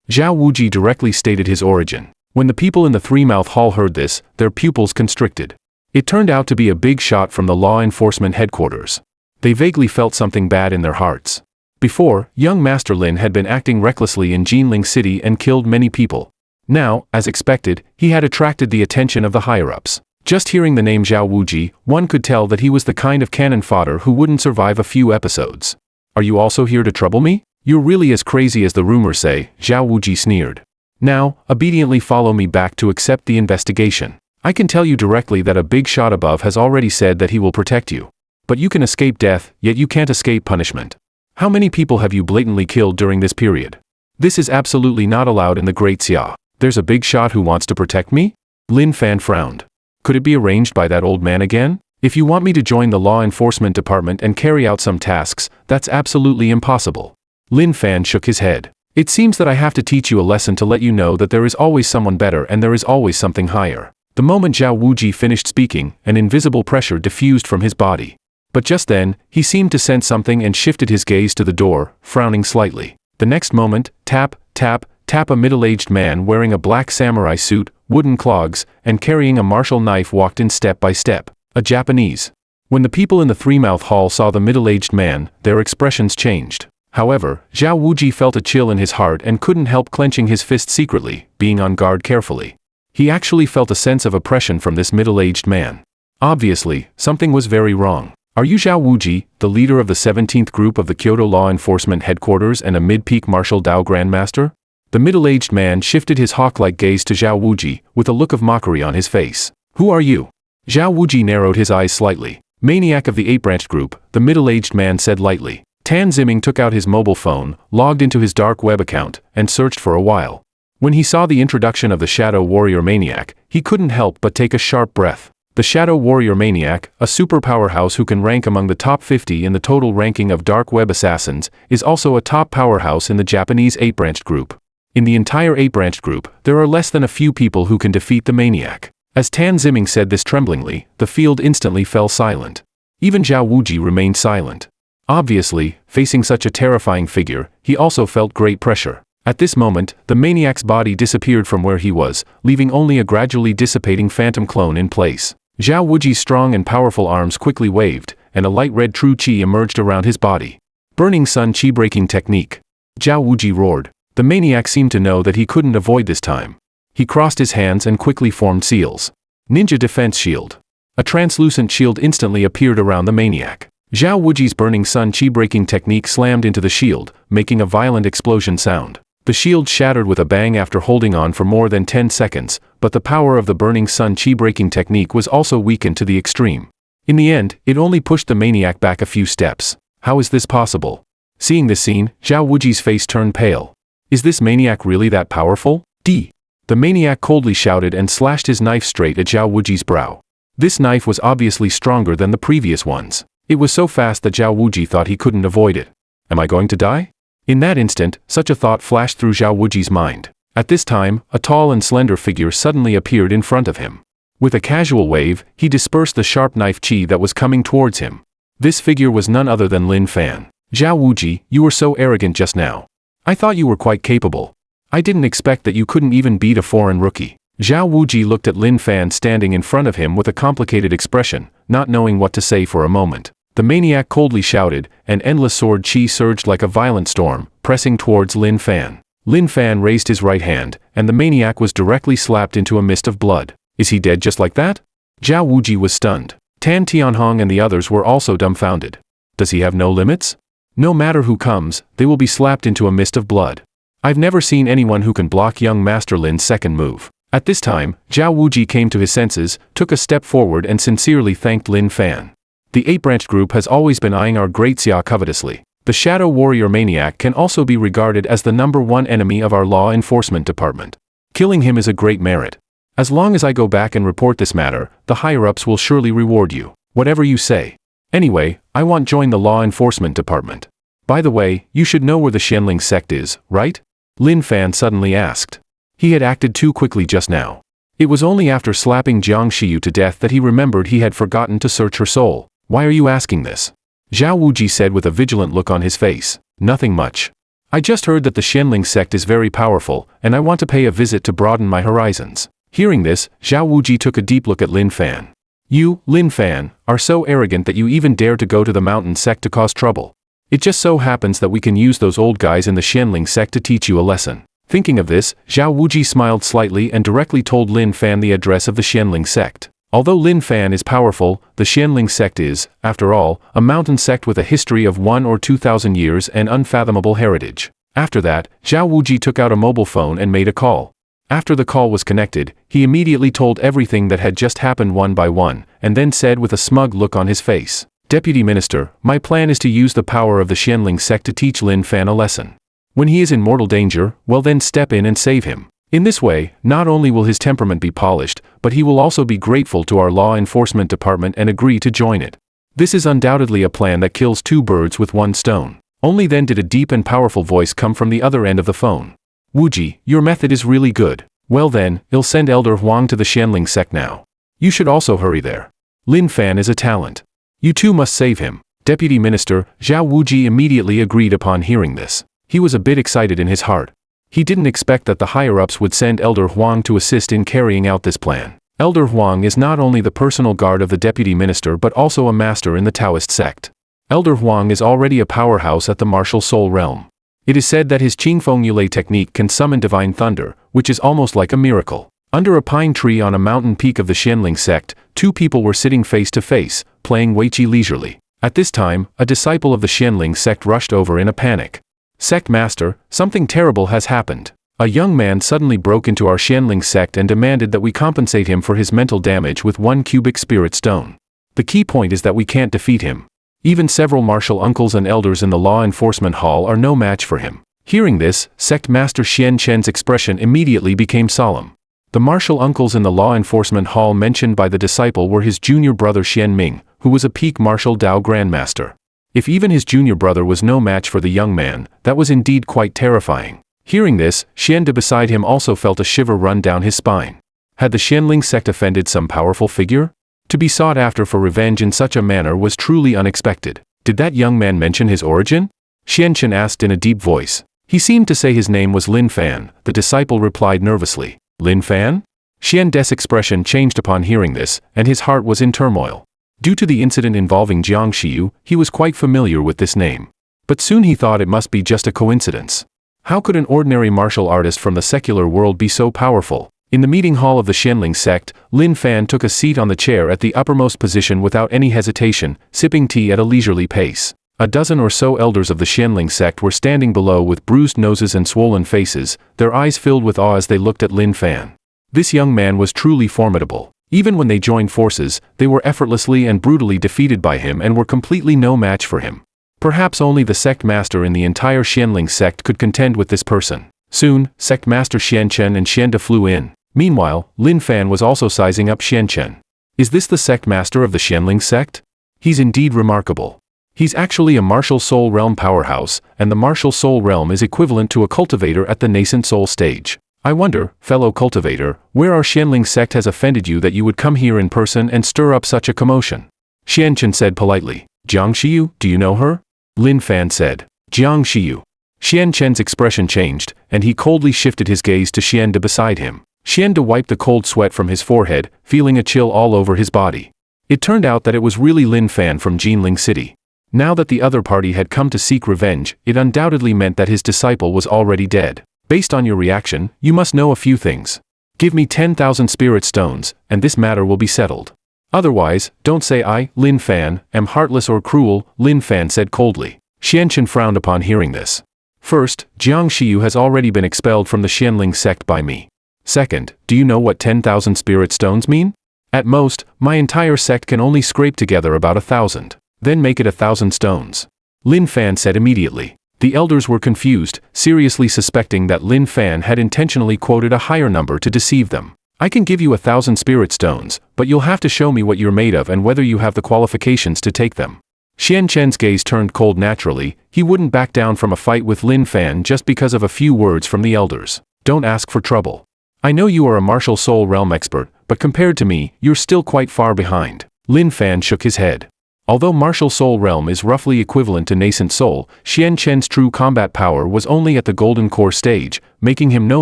Zhao Wuji directly stated his origin. When the people in the Three-Mouth Hall heard this, their pupils constricted. It turned out to be a big shot from the law enforcement headquarters. They vaguely felt something bad in their hearts. Before, young Master Lin had been acting recklessly in Jinling City and killed many people. Now, as expected, he had attracted the attention of the higher-ups. Just hearing the name Zhao Wuji, one could tell that he was the kind of cannon fodder who wouldn't survive a few episodes. Are you also here to trouble me? You're really as crazy as the rumors say, Zhao Wuji sneered. Now, obediently follow me back to accept the investigation. I can tell you directly that a big shot above has already said that he will protect you. But you can escape death, yet you can't escape punishment. How many people have you blatantly killed during this period? This is absolutely not allowed in the Great Xia. There's a big shot who wants to protect me? Lin Fan frowned. Could it be arranged by that old man again? If you want me to join the law enforcement department and carry out some tasks, that's absolutely impossible. Lin Fan shook his head. It seems that I have to teach you a lesson to let you know that there is always someone better and there is always something higher. The moment Zhao Wuji finished speaking, an invisible pressure diffused from his body. But just then, he seemed to sense something and shifted his gaze to the door, frowning slightly. The next moment, tap, tap, tap, a middle-aged man wearing a black samurai suit, wooden clogs, and carrying a martial knife walked in step by step. A Japanese. When the people in the Three-Mouth Hall saw the middle-aged man, their expressions changed. However, Zhao Wuji felt a chill in his heart and couldn't help clenching his fist secretly, being on guard carefully. He actually felt a sense of oppression from this middle-aged man. Obviously, something was very wrong. Are you Zhao Wuji, the leader of the 17th group of the Kyoto Law Enforcement Headquarters and a mid-peak martial Dao Grandmaster? The middle-aged man shifted his hawk-like gaze to Zhao Wuji, with a look of mockery on his face. Who are you? Zhao Wuji narrowed his eyes slightly. Maniac of the 8-branched group, the middle-aged man said lightly. Tan Ziming took out his mobile phone, logged into his dark web account, and searched for a while. When he saw the introduction of the Shadow Warrior Maniac, he couldn't help but take a sharp breath. The Shadow Warrior Maniac, a super powerhouse who can rank among the top 50 in the total ranking of dark web assassins, is also a top powerhouse in the Japanese 8-branched group. In the entire 8-branched group, there are less than a few people who can defeat the Maniac. As Tan Ziming said this tremblingly, the field instantly fell silent. Even Zhao Wuji remained silent. Obviously, facing such a terrifying figure, he also felt great pressure. At this moment, the maniac's body disappeared from where he was, leaving only a gradually dissipating phantom clone in place. Zhao Wuji's strong and powerful arms quickly waved, and a light red true qi emerged around his body. Burning Sun Qi Breaking Technique. Zhao Wuji roared. The maniac seemed to know that he couldn't avoid this time. He crossed his hands and quickly formed seals. Ninja Defense Shield. A translucent shield instantly appeared around the maniac. Zhao Wuji's Burning Sun Qi Breaking Technique slammed into the shield, making a violent explosion sound. The shield shattered with a bang after holding on for more than 10 seconds, but the power of the Burning Sun Qi Breaking Technique was also weakened to the extreme. In the end, it only pushed the maniac back a few steps. How is this possible? Seeing this scene, Zhao Wuji's face turned pale. Is this maniac really that powerful? The maniac coldly shouted and slashed his knife straight at Zhao Wuji's brow. This knife was obviously stronger than the previous ones. It was so fast that Zhao Wuji thought he couldn't avoid it. Am I going to die? In that instant, such a thought flashed through Zhao Wuji's mind. At this time, a tall and slender figure suddenly appeared in front of him. With a casual wave, he dispersed the sharp knife qi that was coming towards him. This figure was none other than Lin Fan. Zhao Wuji, you were so arrogant just now. I thought you were quite capable. I didn't expect that you couldn't even beat a foreign rookie. Zhao Wuji looked at Lin Fan standing in front of him with a complicated expression, not knowing what to say for a moment. The maniac coldly shouted, and endless sword qi surged like a violent storm, pressing towards Lin Fan. Lin Fan raised his right hand, and the maniac was directly slapped into a mist of blood. Is he dead just like that? Zhao Wuji was stunned. Tan Tianhong and the others were also dumbfounded. Does he have no limits? No matter who comes, they will be slapped into a mist of blood. I've never seen anyone who can block young Master Lin's second move. At this time, Zhao Wuji came to his senses, took a step forward and sincerely thanked Lin Fan. The 8-branch group has always been eyeing our great Xia covetously. The Shadow Warrior Maniac can also be regarded as the #1 enemy of our law enforcement department. Killing him is a great merit. As long as I go back and report this matter, the higher-ups will surely reward you. Whatever you say. Anyway, I want to join the law enforcement department. By the way, you should know where the Xianling sect is, right? Lin Fan suddenly asked. He had acted too quickly just now. It was only after slapping Jiang Xiyu to death that he remembered he had forgotten to search her soul. Why are you asking this? Zhao Wuji said with a vigilant look on his face. Nothing much. I just heard that the Xianling sect is very powerful, and I want to pay a visit to broaden my horizons. Hearing this, Zhao Wuji took a deep look at Lin Fan. You, Lin Fan, are so arrogant that you even dare to go to the mountain sect to cause trouble. It just so happens that we can use those old guys in the Xianling sect to teach you a lesson. Thinking of this, Zhao Wuji smiled slightly and directly told Lin Fan the address of the Xianling sect. Although Lin Fan is powerful, the Xianling sect is, after all, a mountain sect with a history of 1 or 2,000 years and unfathomable heritage. After that, Zhao Wuji took out a mobile phone and made a call. After the call was connected, he immediately told everything that had just happened one by one, and then said with a smug look on his face, Deputy Minister, my plan is to use the power of the Xianling sect to teach Lin Fan a lesson. When he is in mortal danger, well then step in and save him. In this way, not only will his temperament be polished, but he will also be grateful to our law enforcement department and agree to join it. This is undoubtedly a plan that kills 2 birds with 1 stone. Only then did a deep and powerful voice come from the other end of the phone. Wuji, your method is really good. Well then, I'll send Elder Huang to the Xianling sect now. You should also hurry there. Lin Fan is a talent. You too must save him. Deputy Minister, Zhao Wuji immediately agreed upon hearing this. He was a bit excited in his heart. He didn't expect that the higher-ups would send Elder Huang to assist in carrying out this plan. Elder Huang is not only the personal guard of the Deputy Minister but also a master in the Taoist sect. Elder Huang is already a powerhouse at the Martial Soul Realm. It is said that his Qingfeng Yulei technique can summon divine thunder, which is almost like a miracle. Under a pine tree on a mountain peak of the Xianling sect, 2 people were sitting face to face, playing Weiqi leisurely. At this time, a disciple of the Xianling sect rushed over in a panic. Sect Master, something terrible has happened. A young man suddenly broke into our Xianling sect and demanded that we compensate him for his mental damage with 1 cubic spirit stone. The key point is that we can't defeat him. Even several martial uncles and elders in the law enforcement hall are no match for him. Hearing this, Sect Master Xian Chen's expression immediately became solemn. The martial uncles in the law enforcement hall mentioned by the disciple were his junior brother Xian Ming, who was a peak martial Dao Grandmaster. If even his junior brother was no match for the young man, that was indeed quite terrifying. Hearing this, Xian De beside him also felt a shiver run down his spine. Had the Xianling sect offended some powerful figure? To be sought after for revenge in such a manner was truly unexpected. Did that young man mention his origin? Xianchen asked in a deep voice. He seemed to say his name was Lin Fan. The disciple replied nervously. Lin Fan? Xian De's expression changed upon hearing this, and his heart was in turmoil. Due to the incident involving Jiang Xiu, he was quite familiar with this name. But soon he thought it must be just a coincidence. How could an ordinary martial artist from the secular world be so powerful? In the meeting hall of the Xianling sect, Lin Fan took a seat on the chair at the uppermost position without any hesitation, sipping tea at a leisurely pace. A dozen or so elders of the Xianling sect were standing below with bruised noses and swollen faces, their eyes filled with awe as they looked at Lin Fan. This young man was truly formidable. Even when they joined forces, they were effortlessly and brutally defeated by him and were completely no match for him. Perhaps only the sect master in the entire Xianling sect could contend with this person. Soon, sect master Xianchen and Xiande flew in. Meanwhile, Lin Fan was also sizing up Xianchen. Is this the sect master of the Xianling sect? He's indeed remarkable. He's actually a martial soul realm powerhouse, and the martial soul realm is equivalent to a cultivator at the nascent soul stage. I wonder, fellow cultivator, where our Xianling sect has offended you that you would come here in person and stir up such a commotion? Xianchen said politely. Jiang Xiu, do you know her? Lin Fan said. Jiang Xiu. Xianchen's expression changed, and he coldly shifted his gaze to Xiande beside him. Xiande wiped the cold sweat from his forehead, feeling a chill all over his body. It turned out that it was really Lin Fan from Jinling City. Now that the other party had come to seek revenge, it undoubtedly meant that his disciple was already dead. Based on your reaction, you must know a few things. Give me 10,000 spirit stones, and this matter will be settled. Otherwise, don't say I, Lin Fan, am heartless or cruel, Lin Fan said coldly. Xianchen frowned upon hearing this. First, Jiang Xiu has already been expelled from the Xianling sect by me. Second, do you know what 10,000 spirit stones mean? At most, my entire sect can only scrape together about 1,000. Then make it 1,000 stones. Lin Fan said immediately. The elders were confused, seriously suspecting that Lin Fan had intentionally quoted a higher number to deceive them. I can give you 1,000 spirit stones, but you'll have to show me what you're made of and whether you have the qualifications to take them. Xianchen's gaze turned cold naturally. He wouldn't back down from a fight with Lin Fan just because of a few words from the elders. Don't ask for trouble. I know you are a martial soul realm expert, but compared to me, you're still quite far behind. Lin Fan shook his head. Although martial soul realm is roughly equivalent to nascent soul, Xianchen's true combat power was only at the golden core stage, making him no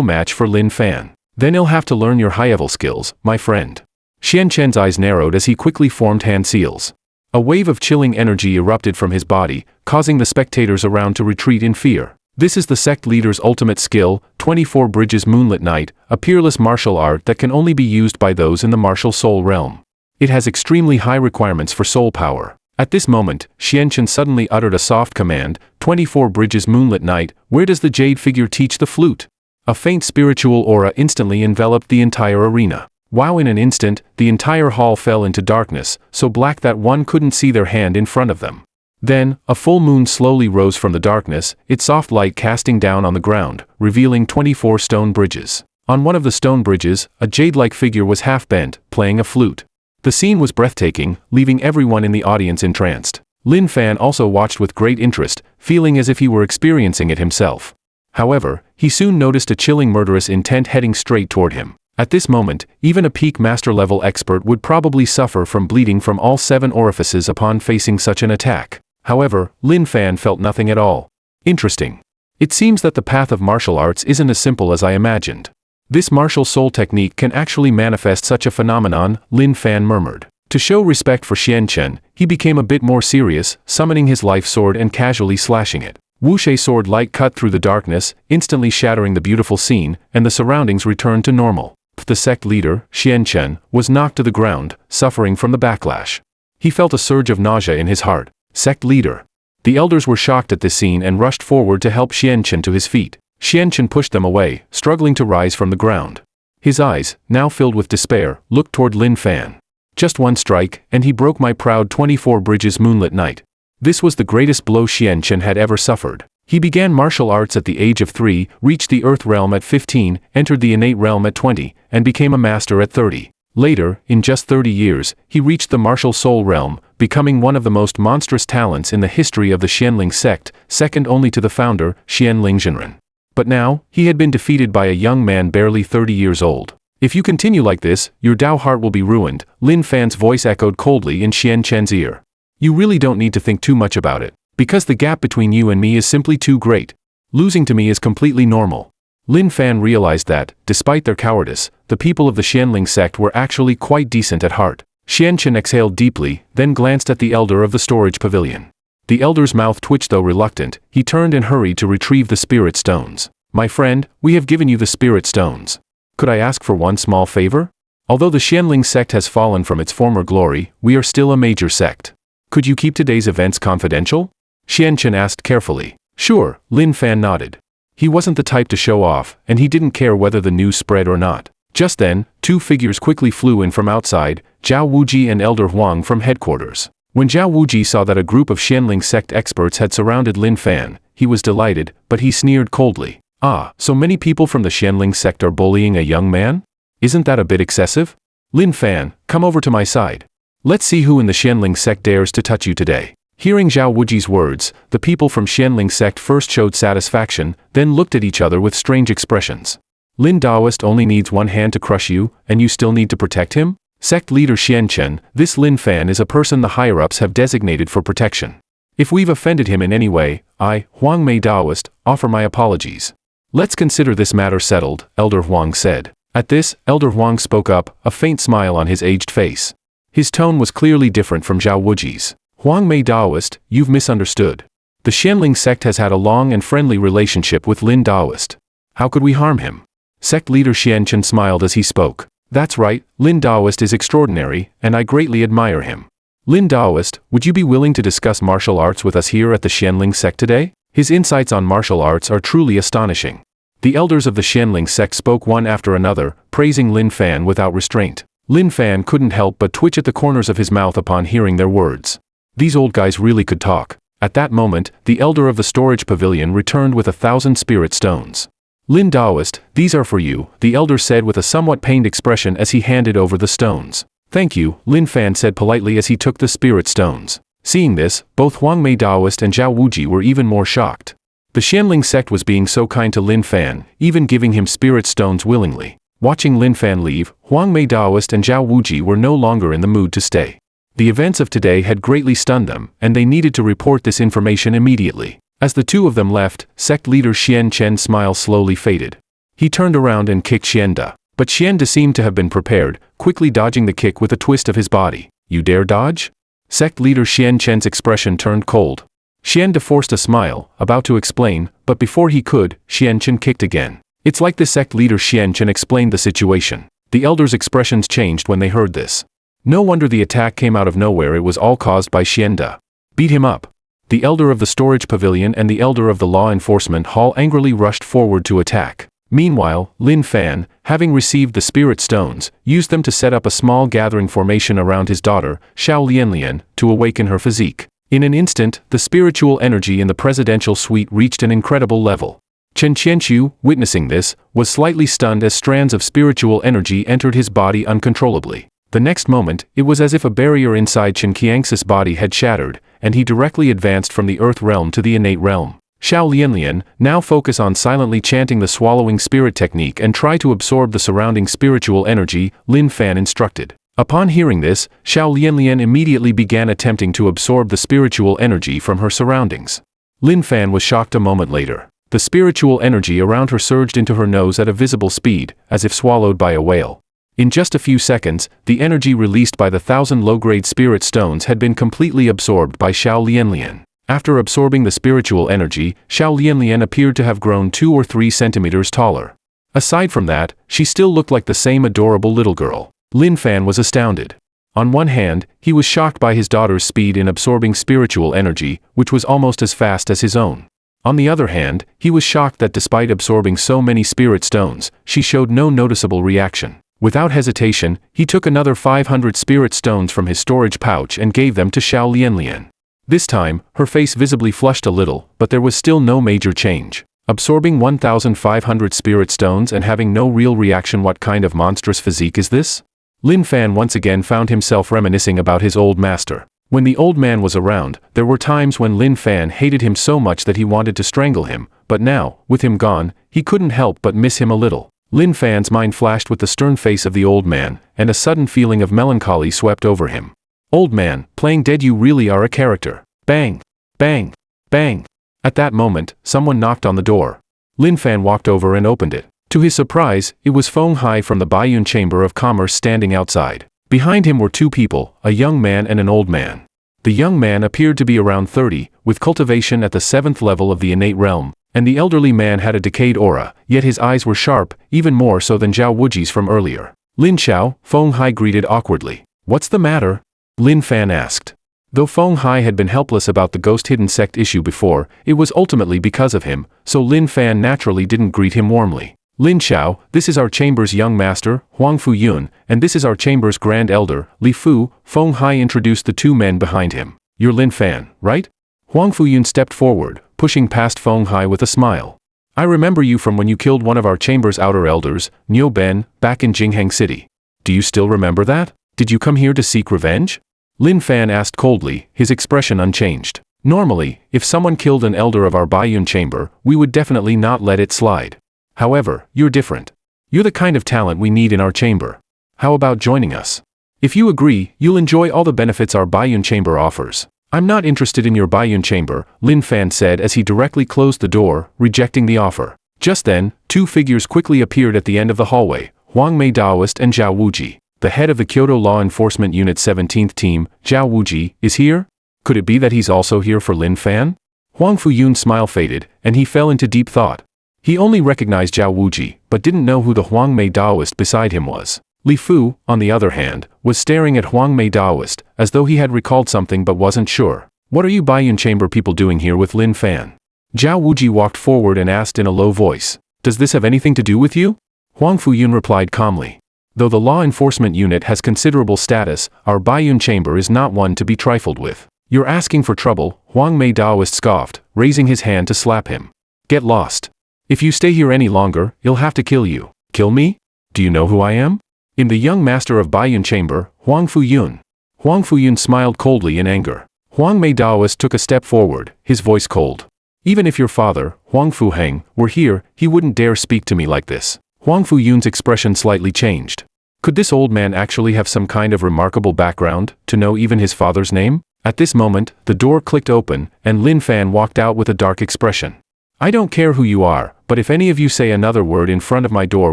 match for Lin Fan. Then he'll have to learn your high-level skills, my friend. Xianchen's eyes narrowed as he quickly formed hand seals. A wave of chilling energy erupted from his body, causing the spectators around to retreat in fear. This is the sect leader's ultimate skill, 24 Bridges Moonlit Night, a peerless martial art that can only be used by those in the martial soul realm. It has extremely high requirements for soul power. At this moment, Xianchen suddenly uttered a soft command, 24 Bridges Moonlit Night, where does the jade figure teach the flute? A faint spiritual aura instantly enveloped the entire arena. Wow! In an instant, the entire hall fell into darkness, so black that one couldn't see their hand in front of them. Then, a full moon slowly rose from the darkness, its soft light casting down on the ground, revealing 24 stone bridges. On one of the stone bridges, a jade-like figure was half-bent, playing a flute. The scene was breathtaking, leaving everyone in the audience entranced. Lin Fan also watched with great interest, feeling as if he were experiencing it himself. However, he soon noticed a chilling murderous intent heading straight toward him. At this moment, even a peak master-level expert would probably suffer from bleeding from all 7 orifices upon facing such an attack. However, Lin Fan felt nothing at all. Interesting. It seems that the path of martial arts isn't as simple as I imagined. This martial soul technique can actually manifest such a phenomenon, Lin Fan murmured. To show respect for Xianchen, he became a bit more serious, summoning his life sword and casually slashing it. Wuxie sword light cut through the darkness, instantly shattering the beautiful scene, and the surroundings returned to normal. The sect leader, Xianchen, was knocked to the ground, suffering from the backlash. He felt a surge of nausea in his heart. Sect leader. The elders were shocked at this scene and rushed forward to help Xianchen to his feet. Xianchen pushed them away, struggling to rise from the ground. His eyes, now filled with despair, looked toward Lin Fan. Just one strike, and he broke my proud 24 Bridges Moonlit Night. This was the greatest blow Xianchen had ever suffered. He began martial arts at the age of 3, reached the Earth realm at 15, entered the innate realm at 20, and became a master at 30. Later, in just 30 years, he reached the martial soul realm, becoming one of the most monstrous talents in the history of the Xianling sect, second only to the founder, Xianling Zhenren. But now, he had been defeated by a young man barely 30 years old. If you continue like this, your Dao heart will be ruined, Lin Fan's voice echoed coldly in Xianchen's ear. You really don't need to think too much about it, because the gap between you and me is simply too great. Losing to me is completely normal. Lin Fan realized that, despite their cowardice, the people of the Xianling sect were actually quite decent at heart. Xian Chen exhaled deeply, then glanced at the elder of the storage pavilion. The elder's mouth twitched though reluctant. He turned and hurried to retrieve the spirit stones. My friend, we have given you the spirit stones. Could I ask for one small favor? Although the Xianling sect has fallen from its former glory, we are still a major sect. Could you keep today's events confidential? Xian Chen asked carefully. Sure, Lin Fan nodded. He wasn't the type to show off, and he didn't care whether the news spread or not. Just then, two figures quickly flew in from outside, Zhao Wuji and Elder Huang from headquarters. When Zhao Wuji saw that a group of Xianling sect experts had surrounded Lin Fan, he was delighted, but he sneered coldly. Ah, so many people from the Xianling sect are bullying a young man? Isn't that a bit excessive? Lin Fan, come over to my side. Let's see who in the Xianling sect dares to touch you today. Hearing Zhao Wuji's words, the people from Xianling sect first showed satisfaction, then looked at each other with strange expressions. Lin Daoist only needs one hand to crush you, and you still need to protect him? Sect leader Xian Chen, this Lin Fan is a person the higher-ups have designated for protection. If we've offended him in any way, I, Huang Mei Daoist, offer my apologies. Let's consider this matter settled, Elder Huang said. At this, Elder Huang spoke up, a faint smile on his aged face. His tone was clearly different from Zhao Wuji's. Huang Mei Daoist, you've misunderstood. The Xianling sect has had a long and friendly relationship with Lin Daoist. How could we harm him? Sect leader Xian Chen smiled as he spoke. That's right, Lin Daoist is extraordinary, and I greatly admire him. Lin Daoist, would you be willing to discuss martial arts with us here at the Xianling sect today? His insights on martial arts are truly astonishing. The elders of the Xianling sect spoke one after another, praising Lin Fan without restraint. Lin Fan couldn't help but twitch at the corners of his mouth upon hearing their words. These old guys really could talk. At that moment, the elder of the storage pavilion returned with 1,000 spirit stones. Lin Daoist, these are for you, the elder said with a somewhat pained expression as he handed over the stones. Thank you, Lin Fan said politely as he took the spirit stones. Seeing this, both Huang Mei Daoist and Zhao Wuji were even more shocked. The Xianling sect was being so kind to Lin Fan, even giving him spirit stones willingly. Watching Lin Fan leave, Huang Mei Daoist and Zhao Wuji were no longer in the mood to stay. The events of today had greatly stunned them, and they needed to report this information immediately. As the two of them left, sect leader Xian Chen's smile slowly faded. He turned around and kicked Xian Da. But Xian Da seemed to have been prepared, quickly dodging the kick with a twist of his body. You dare dodge? Sect leader Xian Chen's expression turned cold. Xian Da forced a smile, about to explain, but before he could, Xian Chen kicked again. It's like the sect leader Xian Chen explained the situation. The elders' expressions changed when they heard this. No wonder the attack came out of nowhere, it was all caused by Xian Da. Beat him up. The elder of the storage pavilion and the elder of the law enforcement hall angrily rushed forward to attack. Meanwhile, Lin Fan, having received the spirit stones, used them to set up a small gathering formation around his daughter, Xiao Lianlian, to awaken her physique. In an instant, the spiritual energy in the presidential suite reached an incredible level. Chen Qianqiu, witnessing this, was slightly stunned as strands of spiritual energy entered his body uncontrollably. The next moment, it was as if a barrier inside Chen Qiangxi's body had shattered, and he directly advanced from the earth realm to the innate realm. Xiao Lianlian, now focus on silently chanting the swallowing spirit technique and try to absorb the surrounding spiritual energy, Lin Fan instructed. Upon hearing this, Xiao Lianlian immediately began attempting to absorb the spiritual energy from her surroundings. Lin Fan was shocked a moment later. The spiritual energy around her surged into her nose at a visible speed, as if swallowed by a whale. In just a few seconds, the energy released by the 1,000 low-grade spirit stones had been completely absorbed by Xiao Lianlian. After absorbing the spiritual energy, Xiao Lianlian appeared to have grown 2 or 3 centimeters taller. Aside from that, she still looked like the same adorable little girl. Lin Fan was astounded. On one hand, he was shocked by his daughter's speed in absorbing spiritual energy, which was almost as fast as his own. On the other hand, he was shocked that despite absorbing so many spirit stones, she showed no noticeable reaction. Without hesitation, he took another 500 spirit stones from his storage pouch and gave them to Xiao Lianlian. This time, her face visibly flushed a little, but there was still no major change. Absorbing 1,500 spirit stones and having no real reaction, what kind of monstrous physique is this? Lin Fan once again found himself reminiscing about his old master. When the old man was around, there were times when Lin Fan hated him so much that he wanted to strangle him, but now, with him gone, he couldn't help but miss him a little. Lin Fan's mind flashed with the stern face of the old man, and a sudden feeling of melancholy swept over him. Old man, playing dead you really are a character. Bang! Bang! Bang! At that moment, someone knocked on the door. Lin Fan walked over and opened it. To his surprise, it was Feng Hai from the Baiyun Chamber of Commerce standing outside. Behind him were two people, a young man and an old man. The young man appeared to be around 30, with cultivation at the 7th level of the innate realm, and the elderly man had a decayed aura, yet his eyes were sharp, even more so than Zhao Wuji's from earlier. Lin Xiao, Feng Hai greeted awkwardly. What's the matter? Lin Fan asked. Though Feng Hai had been helpless about the Ghost Hidden Sect issue before, it was ultimately because of him, so Lin Fan naturally didn't greet him warmly. Lin Xiao, this is our chamber's young master, Huang Fuyun, and this is our chamber's grand elder, Li Fu. Feng Hai introduced the two men behind him. You're Lin Fan, right? Huang Fuyun stepped forward, pushing past Feng Hai with a smile. I remember you from when you killed one of our chamber's outer elders, Niu Ben, back in Jingheng City. Do you still remember that? Did you come here to seek revenge? Lin Fan asked coldly, his expression unchanged. Normally, if someone killed an elder of our Baiyun chamber, we would definitely not let it slide. However, you're different. You're the kind of talent we need in our chamber. How about joining us? If you agree, you'll enjoy all the benefits our Baiyun chamber offers. I'm not interested in your Baiyun chamber, Lin Fan said as he directly closed the door, rejecting the offer. Just then, two figures quickly appeared at the end of the hallway, Huang Mei Daoist and Zhao Wuji. The head of the Kyoto Law Enforcement Unit 17th Team, Zhao Wuji, is here? Could it be that he's also here for Lin Fan? Huang Fuyun's smile faded, and he fell into deep thought. He only recognized Zhao Wuji, but didn't know who the Huang Mei Daoist beside him was. Li Fu, on the other hand, was staring at Huang Mei Daoist, as though he had recalled something but wasn't sure. What are you Baiyun Chamber people doing here with Lin Fan? Zhao Wuji walked forward and asked in a low voice. Does this have anything to do with you? Huang Fuyun replied calmly. Though the law enforcement unit has considerable status, our Baiyun Chamber is not one to be trifled with. You're asking for trouble, Huang Mei Daoist scoffed, raising his hand to slap him. Get lost. If you stay here any longer, he'll have to kill you. Kill me? Do you know who I am? I'm the young master of Baiyun Chamber, Huang Fuyun. Huang Fuyun smiled coldly in anger. Huang Mei Daoist took a step forward, his voice cold. Even if your father, Huang Fuheng, were here, he wouldn't dare speak to me like this. Huang Fuyun's expression slightly changed. Could this old man actually have some kind of remarkable background, to know even his father's name? At this moment, the door clicked open, and Lin Fan walked out with a dark expression. I don't care who you are, but if any of you say another word in front of my door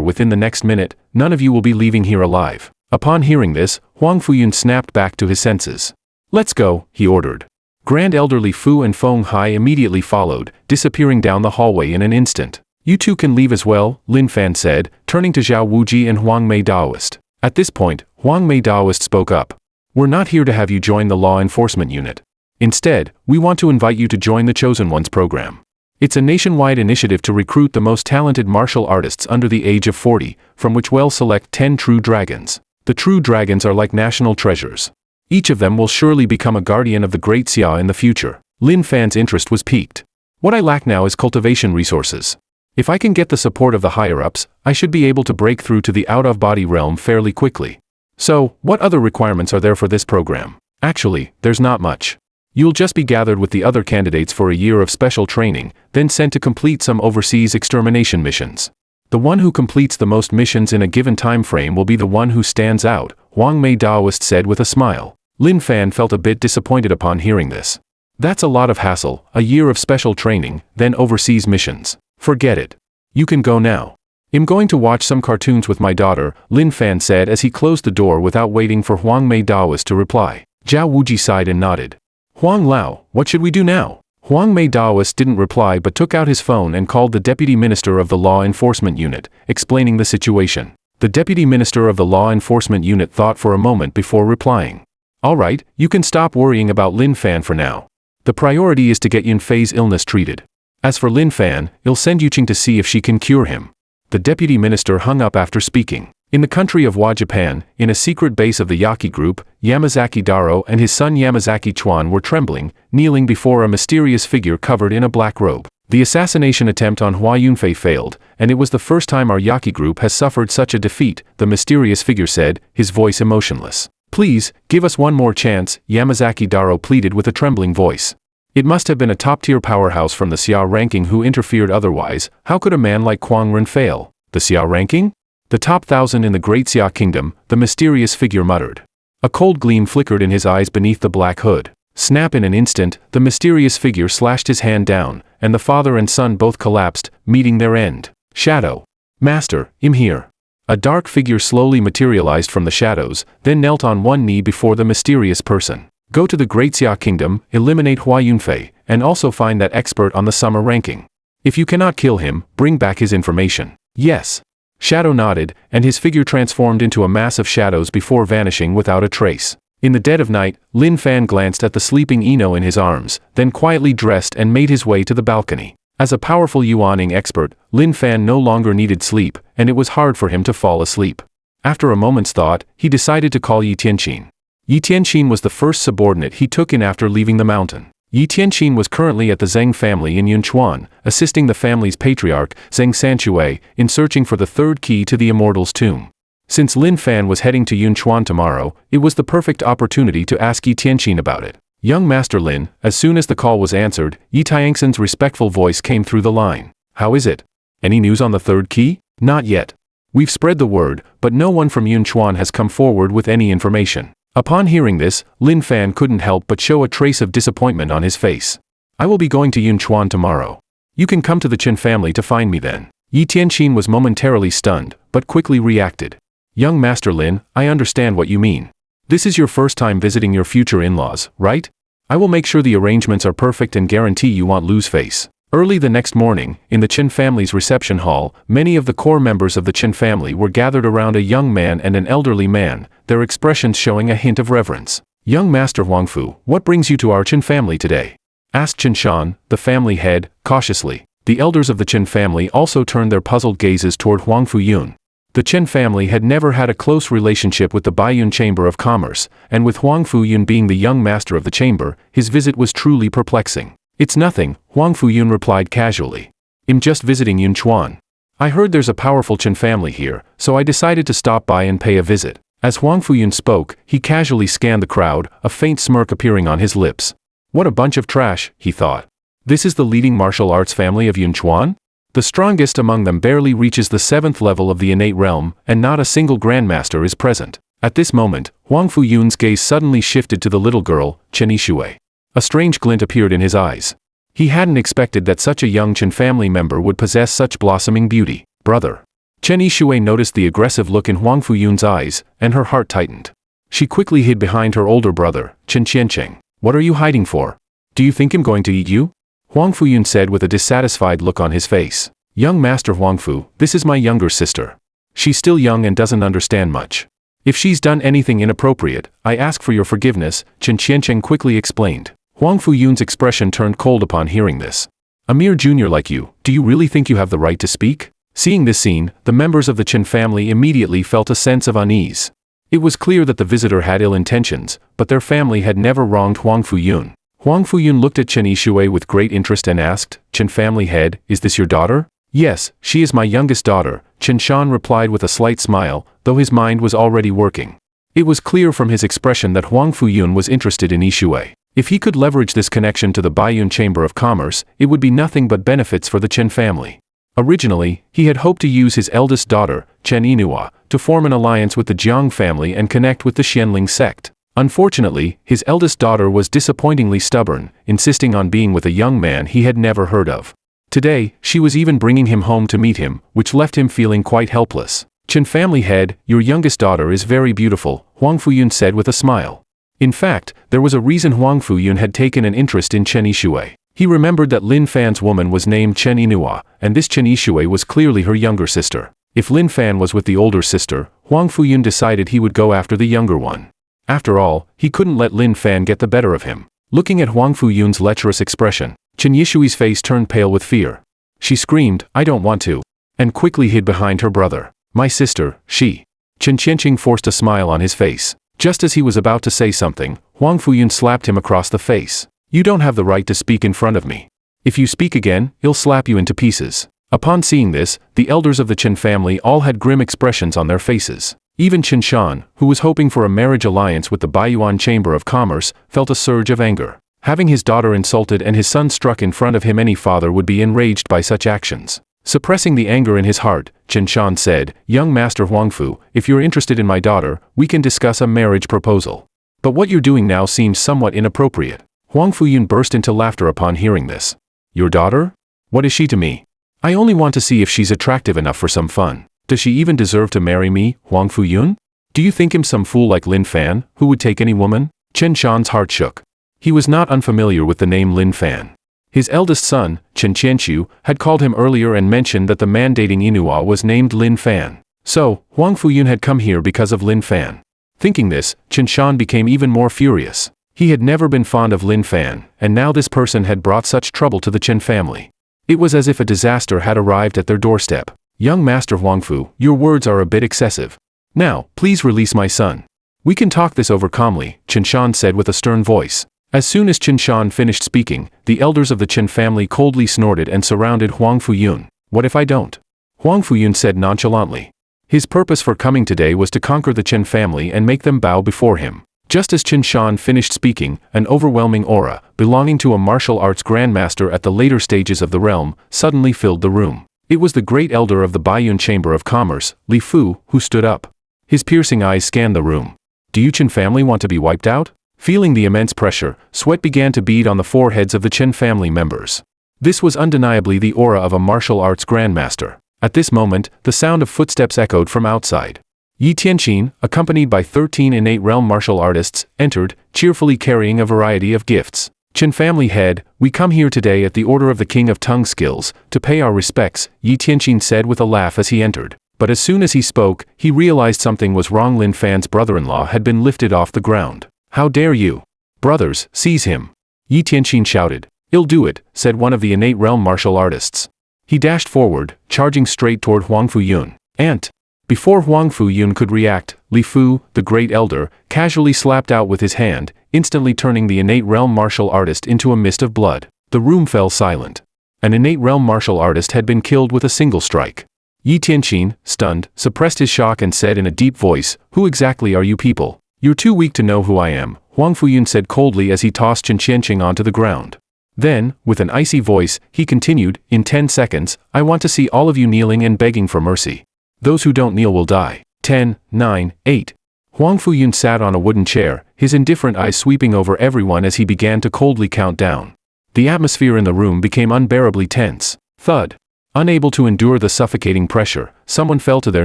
within the next minute, none of you will be leaving here alive. Upon hearing this, Huang Fuyun snapped back to his senses. Let's go, he ordered. Grand Elder Li Fu and Feng Hai immediately followed, disappearing down the hallway in an instant. You two can leave as well, Lin Fan said, turning to Zhao Wuji and Huang Mei Daoist. At this point, Huang Mei Daoist spoke up. We're not here to have you join the law enforcement unit. Instead, we want to invite you to join the Chosen Ones program. It's a nationwide initiative to recruit the most talented martial artists under the age of 40, from which we'll select 10 true dragons. The true dragons are like national treasures. Each of them will surely become a guardian of the Great Xia in the future. Lin Fan's interest was piqued. What I lack now is cultivation resources. If I can get the support of the higher-ups, I should be able to break through to the out-of-body realm fairly quickly. So, what other requirements are there for this program? Actually, there's not much. You'll just be gathered with the other candidates for a year of special training, then sent to complete some overseas extermination missions. The one who completes the most missions in a given time frame will be the one who stands out, Huang Mei Daoist said with a smile. Lin Fan felt a bit disappointed upon hearing this. That's a lot of hassle, a year of special training, then overseas missions. Forget it. You can go now. I'm going to watch some cartoons with my daughter, Lin Fan said as he closed the door without waiting for Huang Mei Daoist to reply. Zhao Wuji sighed and nodded. Huang Lao, what should we do now? Huang Mei Daoist didn't reply but took out his phone and called the Deputy Minister of the Law Enforcement Unit, explaining the situation. The Deputy Minister of the Law Enforcement Unit thought for a moment before replying. All right, you can stop worrying about Lin Fan for now. The priority is to get Yun Fei's illness treated. As for Lin Fan, I'll send Yu Qing to see if she can cure him. The Deputy Minister hung up after speaking. In the country of Wa Japan, in a secret base of the Yaki group, Yamazaki Daro and his son Yamazaki Chuan were trembling, kneeling before a mysterious figure covered in a black robe. The assassination attempt on Hua Yunfei failed, and it was the first time our Yaki group has suffered such a defeat, the mysterious figure said, his voice emotionless. Please, give us one more chance, Yamazaki Daro pleaded with a trembling voice. It must have been a top-tier powerhouse from the Xia ranking who interfered otherwise. How could a man like Kuang Ren fail? The Xia ranking? The top 1,000 in the Great Xia Kingdom, the mysterious figure muttered. A cold gleam flickered in his eyes beneath the black hood. Snap! In an instant, the mysterious figure slashed his hand down, and the father and son both collapsed, meeting their end. Shadow. Master, I'm here. A dark figure slowly materialized from the shadows, then knelt on one knee before the mysterious person. Go to the Great Xia Kingdom, eliminate Hua Yunfei, and also find that expert on the summer ranking. If you cannot kill him, bring back his information. Yes. Shadow nodded, and his figure transformed into a mass of shadows before vanishing without a trace. In the dead of night, Lin Fan glanced at the sleeping Ino in his arms, then quietly dressed and made his way to the balcony. As a powerful Yuaning expert, Lin Fan no longer needed sleep, and it was hard for him to fall asleep. After a moment's thought, he decided to call Yi Tianqin. Yi Tianqin was the first subordinate he took in after leaving the mountain. Yi Tianqin was currently at the Zheng family in Yunchuan, assisting the family's patriarch, Zheng Sanxue, in searching for the third key to the Immortal's tomb. Since Lin Fan was heading to Yunchuan tomorrow, it was the perfect opportunity to ask Yi Tianqin about it. Young Master Lin, as soon as the call was answered, Yi Tianxin's respectful voice came through the line. How is it? Any news on the third key? Not yet. We've spread the word, but no one from Yunchuan has come forward with any information. Upon hearing this, Lin Fan couldn't help but show a trace of disappointment on his face. I will be going to Yunchuan tomorrow. You can come to the Qin family to find me then. Yi Tianqin was momentarily stunned, but quickly reacted. Young Master Lin, I understand what you mean. This is your first time visiting your future in-laws, right? I will make sure the arrangements are perfect and guarantee you won't lose face. Early the next morning, in the Qin family's reception hall, many of the core members of the Qin family were gathered around a young man and an elderly man, their expressions showing a hint of reverence. Young Master Huangfu, what brings you to our Qin family today? Asked Qin Shan, the family head, cautiously. The elders of the Qin family also turned their puzzled gazes toward Huangfu Yun. The Qin family had never had a close relationship with the Baiyun Chamber of Commerce, and with Huangfu Yun being the young master of the chamber, his visit was truly perplexing. It's nothing, Huangfu Yun replied casually. I'm just visiting Yunchuan. I heard there's a powerful Qin family here, so I decided to stop by and pay a visit. As Huangfu Yun spoke, he casually scanned the crowd, a faint smirk appearing on his lips. What a bunch of trash, he thought. This is the leading martial arts family of Yunchuan? The strongest among them barely reaches the 7th level of the innate realm, and not a single Grandmaster is present. At this moment, Huangfu Yun's gaze suddenly shifted to the little girl, Chen Yishui. A strange glint appeared in his eyes. He hadn't expected that such a young Qin family member would possess such blossoming beauty. Brother. Chen Yishui noticed the aggressive look in Huangfu Yun's eyes, and her heart tightened. She quickly hid behind her older brother, Chen Qiancheng. What are you hiding for? Do you think I'm going to eat you? Huangfu Yun said with a dissatisfied look on his face. Young Master Huangfu, this is my younger sister. She's still young and doesn't understand much. If she's done anything inappropriate, I ask for your forgiveness, Chen Qiancheng quickly explained. Huangfu Yun's expression turned cold upon hearing this. A mere junior like you, do you really think you have the right to speak? Seeing this scene, the members of the Qin family immediately felt a sense of unease. It was clear that the visitor had ill intentions, but their family had never wronged Huangfu Yun. Huangfu Yun looked at Chen Yishui with great interest and asked, Qin family head, is this your daughter? Yes, she is my youngest daughter, Chen Shan replied with a slight smile, though his mind was already working. It was clear from his expression that Huangfu Yun was interested in Yishui. If he could leverage this connection to the Baiyun Chamber of Commerce, it would be nothing but benefits for the Qin family. Originally, he had hoped to use his eldest daughter, Chen Yinhua, to form an alliance with the Jiang family and connect with the Xianling sect. Unfortunately, his eldest daughter was disappointingly stubborn, insisting on being with a young man he had never heard of. Today, she was even bringing him home to meet him, which left him feeling quite helpless. Qin family head, your youngest daughter is very beautiful, Huangfu Yun said with a smile. In fact, there was a reason Huangfu Yun had taken an interest in Chen Yishui. He remembered that Lin Fan's woman was named Chen Yinhua, and this Chen Yishui was clearly her younger sister. If Lin Fan was with the older sister, Huangfu Yun decided he would go after the younger one. After all, he couldn't let Lin Fan get the better of him. Looking at Huangfu Yun's lecherous expression, Chen Yishui's face turned pale with fear. She screamed, I don't want to, and quickly hid behind her brother. My sister, she. Chen Qianqing forced a smile on his face. Just as he was about to say something, Huangfu Yun slapped him across the face. You don't have the right to speak in front of me. If you speak again, I'll slap you into pieces. Upon seeing this, the elders of the Qin family all had grim expressions on their faces. Even Qin Shan, who was hoping for a marriage alliance with the Baiyuan Chamber of Commerce, felt a surge of anger. Having his daughter insulted and his son struck in front of him, any father would be enraged by such actions. Suppressing the anger in his heart, Chen Shan said, "Young Master Huangfu, if you're interested in my daughter, we can discuss a marriage proposal. But what you're doing now seems somewhat inappropriate." Huang Fuyun burst into laughter upon hearing this. "Your daughter? What is she to me? I only want to see if she's attractive enough for some fun. Does she even deserve to marry me, Huang Fuyun? Do you think him some fool like Lin Fan, who would take any woman?" Chen Shan's heart shook. He was not unfamiliar with the name Lin Fan. His eldest son, Chen Qianqiu, had called him earlier and mentioned that the man dating Inua was named Lin Fan. So, Huang Fuyun had come here because of Lin Fan. Thinking this, Chen Shan became even more furious. He had never been fond of Lin Fan, and now this person had brought such trouble to the Chen family. It was as if a disaster had arrived at their doorstep. "Young Master Huangfu, your words are a bit excessive. Now, please release my son. We can talk this over calmly," Chen Shan said with a stern voice. As soon as Chen Shan finished speaking, the elders of the Chen family coldly snorted and surrounded Huang Fuyun. "What if I don't?" Huang Fuyun said nonchalantly. His purpose for coming today was to conquer the Chen family and make them bow before him. Just as Chen Shan finished speaking, an overwhelming aura, belonging to a martial arts grandmaster at the later stages of the realm, suddenly filled the room. It was the great elder of the Baiyun Chamber of Commerce, Li Fu, who stood up. His piercing eyes scanned the room. "Do you Chen family want to be wiped out?" Feeling the immense pressure, sweat began to bead on the foreheads of the Chen family members. This was undeniably the aura of a martial arts grandmaster. At this moment, the sound of footsteps echoed from outside. Yi Tianqin, accompanied by 13 innate realm martial artists, entered, cheerfully carrying a variety of gifts. "Chen family head, we come here today at the order of the King of Tongue Skills, to pay our respects," Yi Tianqin said with a laugh as he entered. But as soon as he spoke, he realized something was wrong. Lin Fan's brother-in-law had been lifted off the ground. "How dare you? Brothers, seize him!" Yi Tianqin shouted. "I'll do it," said one of the innate realm martial artists. He dashed forward, charging straight toward Huang Fuyun. "Ant!" Before Huang Fuyun could react, Li Fu, the great elder, casually slapped out with his hand, instantly turning the innate realm martial artist into a mist of blood. The room fell silent. An innate realm martial artist had been killed with a single strike. Yi Tianqin, stunned, suppressed his shock and said in a deep voice, "Who exactly are you people? You're too weak to know who I am," Huang Fuyun said coldly as he tossed Chen Qianqing onto the ground. Then, with an icy voice, he continued, "In 10 seconds, I want to see all of you kneeling and begging for mercy. Those who don't kneel will die. 10, 9, 8. Huang Fuyun sat on a wooden chair, his indifferent eyes sweeping over everyone as he began to coldly count down. The atmosphere in the room became unbearably tense. Thud. Unable to endure the suffocating pressure, someone fell to their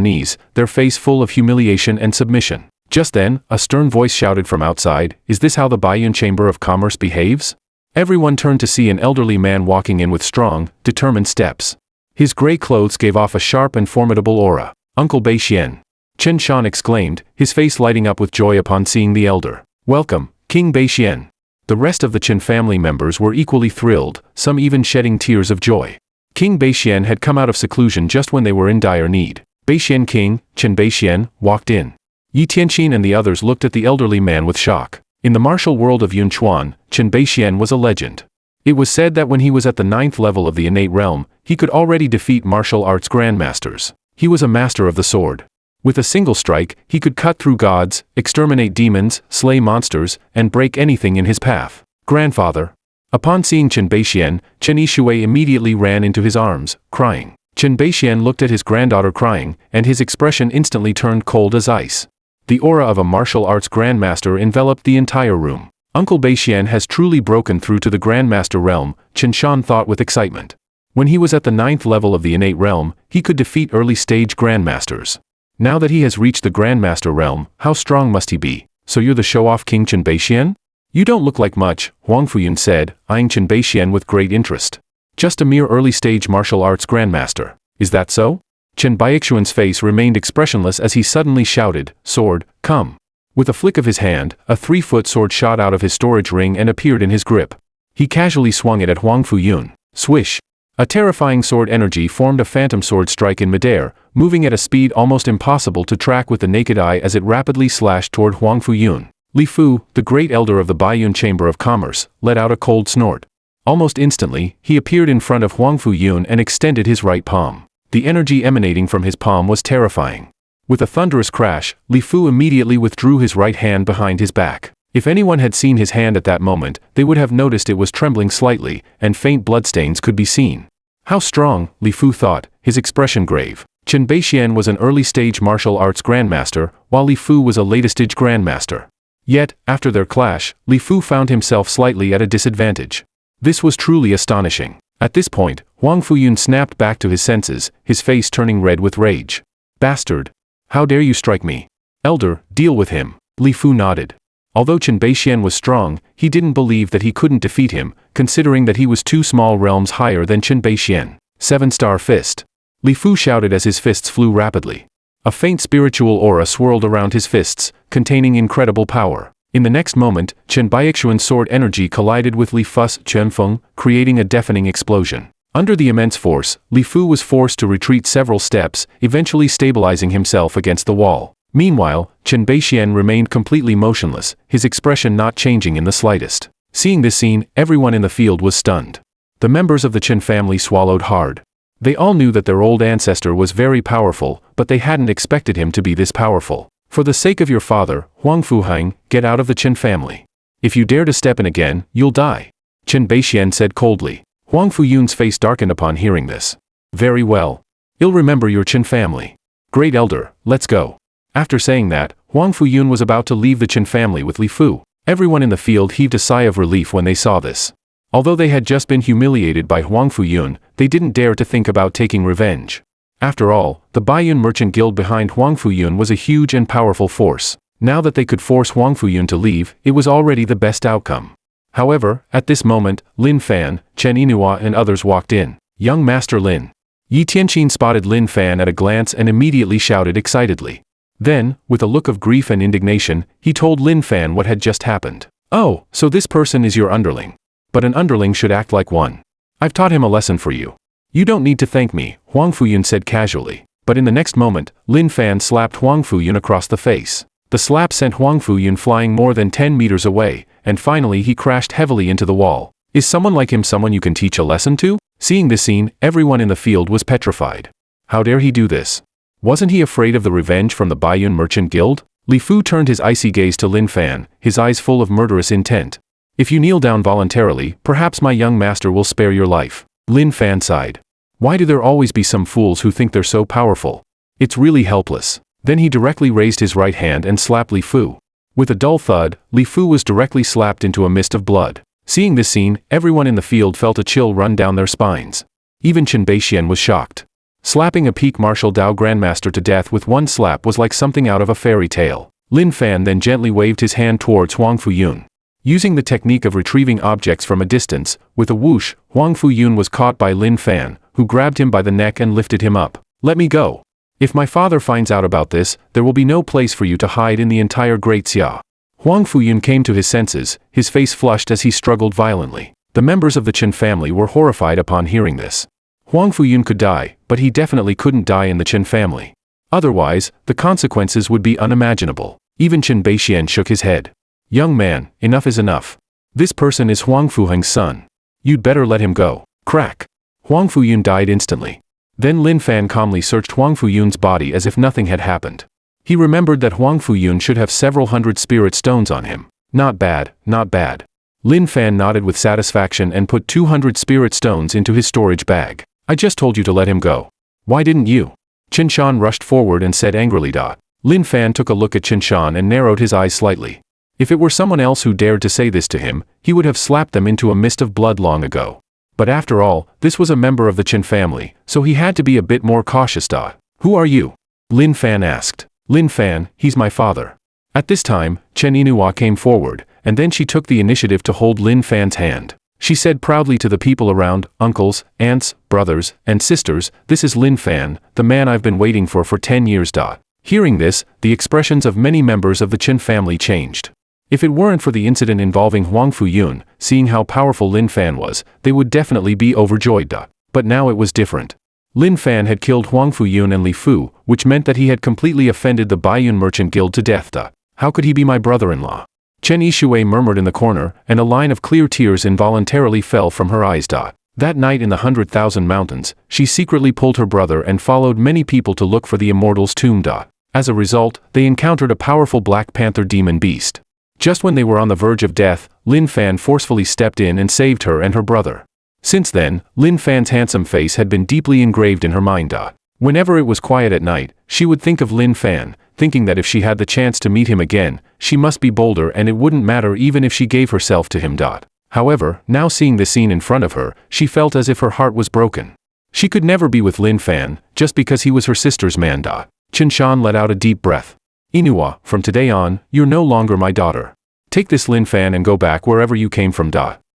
knees, their face full of humiliation and submission. Just then, a stern voice shouted from outside, "Is this how the Baiyun Chamber of Commerce behaves?" Everyone turned to see an elderly man walking in with strong, determined steps. His gray clothes gave off a sharp and formidable aura. "Uncle Bei Xian!" Chen Shan exclaimed, his face lighting up with joy upon seeing the elder. "Welcome, King Bei Xian." The rest of the Chen family members were equally thrilled, some even shedding tears of joy. King Bei Xian had come out of seclusion just when they were in dire need. Bei Xian King, Chen Bei Xian, walked in. Yi Tianqin and the others looked at the elderly man with shock. In the martial world of Yunchuan, Chen Bei Xian was a legend. It was said that when he was at the 9th level of the innate realm, he could already defeat martial arts grandmasters. He was a master of the sword. With a single strike, he could cut through gods, exterminate demons, slay monsters, and break anything in his path. "Grandfather." Upon seeing Chen Beixian, Chen Yishui immediately ran into his arms, crying. Chen Beixian looked at his granddaughter crying, and his expression instantly turned cold as ice. The aura of a martial arts grandmaster enveloped the entire room. Uncle Beixian has truly broken through to the Grandmaster realm, Chen Shan thought with excitement. When he was at the 9th level of the innate realm, he could defeat early-stage grandmasters. Now that he has reached the Grandmaster realm, how strong must he be? "So you're the show-off King Chen Beixian? You don't look like much," Huang Fuyun said, eyeing Chen Beixian with great interest. "Just a mere early-stage martial arts grandmaster. Is that so?" Chen Baixuan's face remained expressionless as he suddenly shouted, "Sword, come." With a flick of his hand, a 3-foot sword shot out of his storage ring and appeared in his grip. He casually swung it at Huang Fuyun. Swish! A terrifying sword energy formed a phantom sword strike in midair, moving at a speed almost impossible to track with the naked eye as it rapidly slashed toward Huang Fuyun. Li Fu, the great elder of the Baiyun Chamber of Commerce, let out a cold snort. Almost instantly, he appeared in front of Huang Fuyun and extended his right palm. The energy emanating from his palm was terrifying. With a thunderous crash, Li Fu immediately withdrew his right hand behind his back. If anyone had seen his hand at that moment, they would have noticed it was trembling slightly, and faint bloodstains could be seen. How strong, Li Fu thought, his expression grave. Chen Beixian was an early-stage martial arts grandmaster, while Li Fu was a later-stage grandmaster. Yet, after their clash, Li Fu found himself slightly at a disadvantage. This was truly astonishing. At this point, Huang Fuyun snapped back to his senses, his face turning red with rage. Bastard! How dare you strike me? Elder, deal with him. Li Fu nodded. Although Chen Beixian was strong, he didn't believe that he couldn't defeat him, considering that he was 2 small realms higher than Chen Beixian. 7-star fist. Li Fu shouted as his fists flew rapidly. A faint spiritual aura swirled around his fists, containing incredible power. In the next moment, Chen Baixuan's sword energy collided with Li Fu's Quanfeng, creating a deafening explosion. Under the immense force, Li Fu was forced to retreat several steps, eventually stabilizing himself against the wall. Meanwhile, Chen Beixian remained completely motionless, his expression not changing in the slightest. Seeing this scene, everyone in the field was stunned. The members of the Chen family swallowed hard. They all knew that their old ancestor was very powerful, but they hadn't expected him to be this powerful. For the sake of your father, Huang Fuheng, get out of the Chen family. If you dare to step in again, you'll die. Chen Beixian said coldly. Huang Fuyun's face darkened upon hearing this. Very well. I'll remember your Chen family. Great elder, let's go. After saying that, Huang Fuyun was about to leave the Chen family with Li Fu. Everyone in the field heaved a sigh of relief when they saw this. Although they had just been humiliated by Huang Fuyun, they didn't dare to think about taking revenge. After all, the Baiyun merchant guild behind Huang Fuyun was a huge and powerful force. Now that they could force Huang Fuyun to leave, it was already the best outcome. However, at this moment, Lin Fan, Chen Yinhua and others walked in. Young Master Lin. Yi Tianqin spotted Lin Fan at a glance and immediately shouted excitedly. Then, with a look of grief and indignation, he told Lin Fan what had just happened. Oh, so this person is your underling. But an underling should act like one. I've taught him a lesson for you. You don't need to thank me, Huang Fuyun said casually. But in the next moment, Lin Fan slapped Huang Fuyun across the face. The slap sent Huang Fuyun flying more than 10 meters away, and finally he crashed heavily into the wall. Is someone like him someone you can teach a lesson to? Seeing this scene, everyone in the field was petrified. How dare he do this? Wasn't he afraid of the revenge from the Baiyun Merchant Guild? Li Fu turned his icy gaze to Lin Fan, his eyes full of murderous intent. If you kneel down voluntarily, perhaps my young master will spare your life. Lin Fan sighed. Why do there always be some fools who think they're so powerful? It's really helpless. Then he directly raised his right hand and slapped Li Fu. With a dull thud, Li Fu was directly slapped into a mist of blood. Seeing this scene, everyone in the field felt a chill run down their spines. Even Chen Beixian was shocked. Slapping a peak martial Dao grandmaster to death with one slap was like something out of a fairy tale. Lin Fan then gently waved his hand towards Huang Fuyun. Using the technique of retrieving objects from a distance, with a whoosh, Huang Fuyun was caught by Lin Fan, who grabbed him by the neck and lifted him up. Let me go. If my father finds out about this, there will be no place for you to hide in the entire Great Xia. Huang Fuyun came to his senses, his face flushed as he struggled violently. The members of the Chen family were horrified upon hearing this. Huang Fuyun could die, but he definitely couldn't die in the Chen family. Otherwise, the consequences would be unimaginable. Even Chen Beixian shook his head. Young man, enough is enough. This person is Huang Fuheng's son. You'd better let him go. Crack. Huang Fuyun died instantly. Then Lin Fan calmly searched Huang Fuyun's body as if nothing had happened. He remembered that Huang Fuyun should have several hundred spirit stones on him. Not bad, not bad. Lin Fan nodded with satisfaction and put 200 spirit stones into his storage bag. I just told you to let him go. Why didn't you? Chen Shan rushed forward and said angrily. Lin Fan took a look at Chen Shan and narrowed his eyes slightly. If it were someone else who dared to say this to him, he would have slapped them into a mist of blood long ago. But after all, this was a member of the Chen family, so he had to be a bit more cautious. Who are you? Lin Fan asked. Lin Fan, he's my father. At this time, Chen Yinhua came forward, and then she took the initiative to hold Lin Fan's hand. She said proudly to the people around, uncles, aunts, brothers, and sisters, this is Lin Fan, the man I've been waiting for 10 years. Hearing this, the expressions of many members of the Chen family changed. If it weren't for the incident involving Huang Fuyun, seeing how powerful Lin Fan was, they would definitely be overjoyed. But now it was different. Lin Fan had killed Huang Fuyun and Li Fu, which meant that he had completely offended the Baiyun Merchant Guild to death. How could he be my brother-in-law? Chen Yishui murmured in the corner, and a line of clear tears involuntarily fell from her eyes. That night in the 100,000 mountains, she secretly pulled her brother and followed many people to look for the immortal's tomb. As a result, they encountered a powerful Black Panther demon beast. Just when they were on the verge of death, Lin Fan forcefully stepped in and saved her and her brother. Since then, Lin Fan's handsome face had been deeply engraved in her mind. Whenever it was quiet at night, she would think of Lin Fan, thinking that if she had the chance to meet him again, she must be bolder and it wouldn't matter even if she gave herself to him. However, now seeing the scene in front of her, she felt as if her heart was broken. She could never be with Lin Fan, just because he was her sister's man. Chen Shan let out a deep breath. Inua, from today on, you're no longer my daughter. Take this Lin Fan and go back wherever you came from.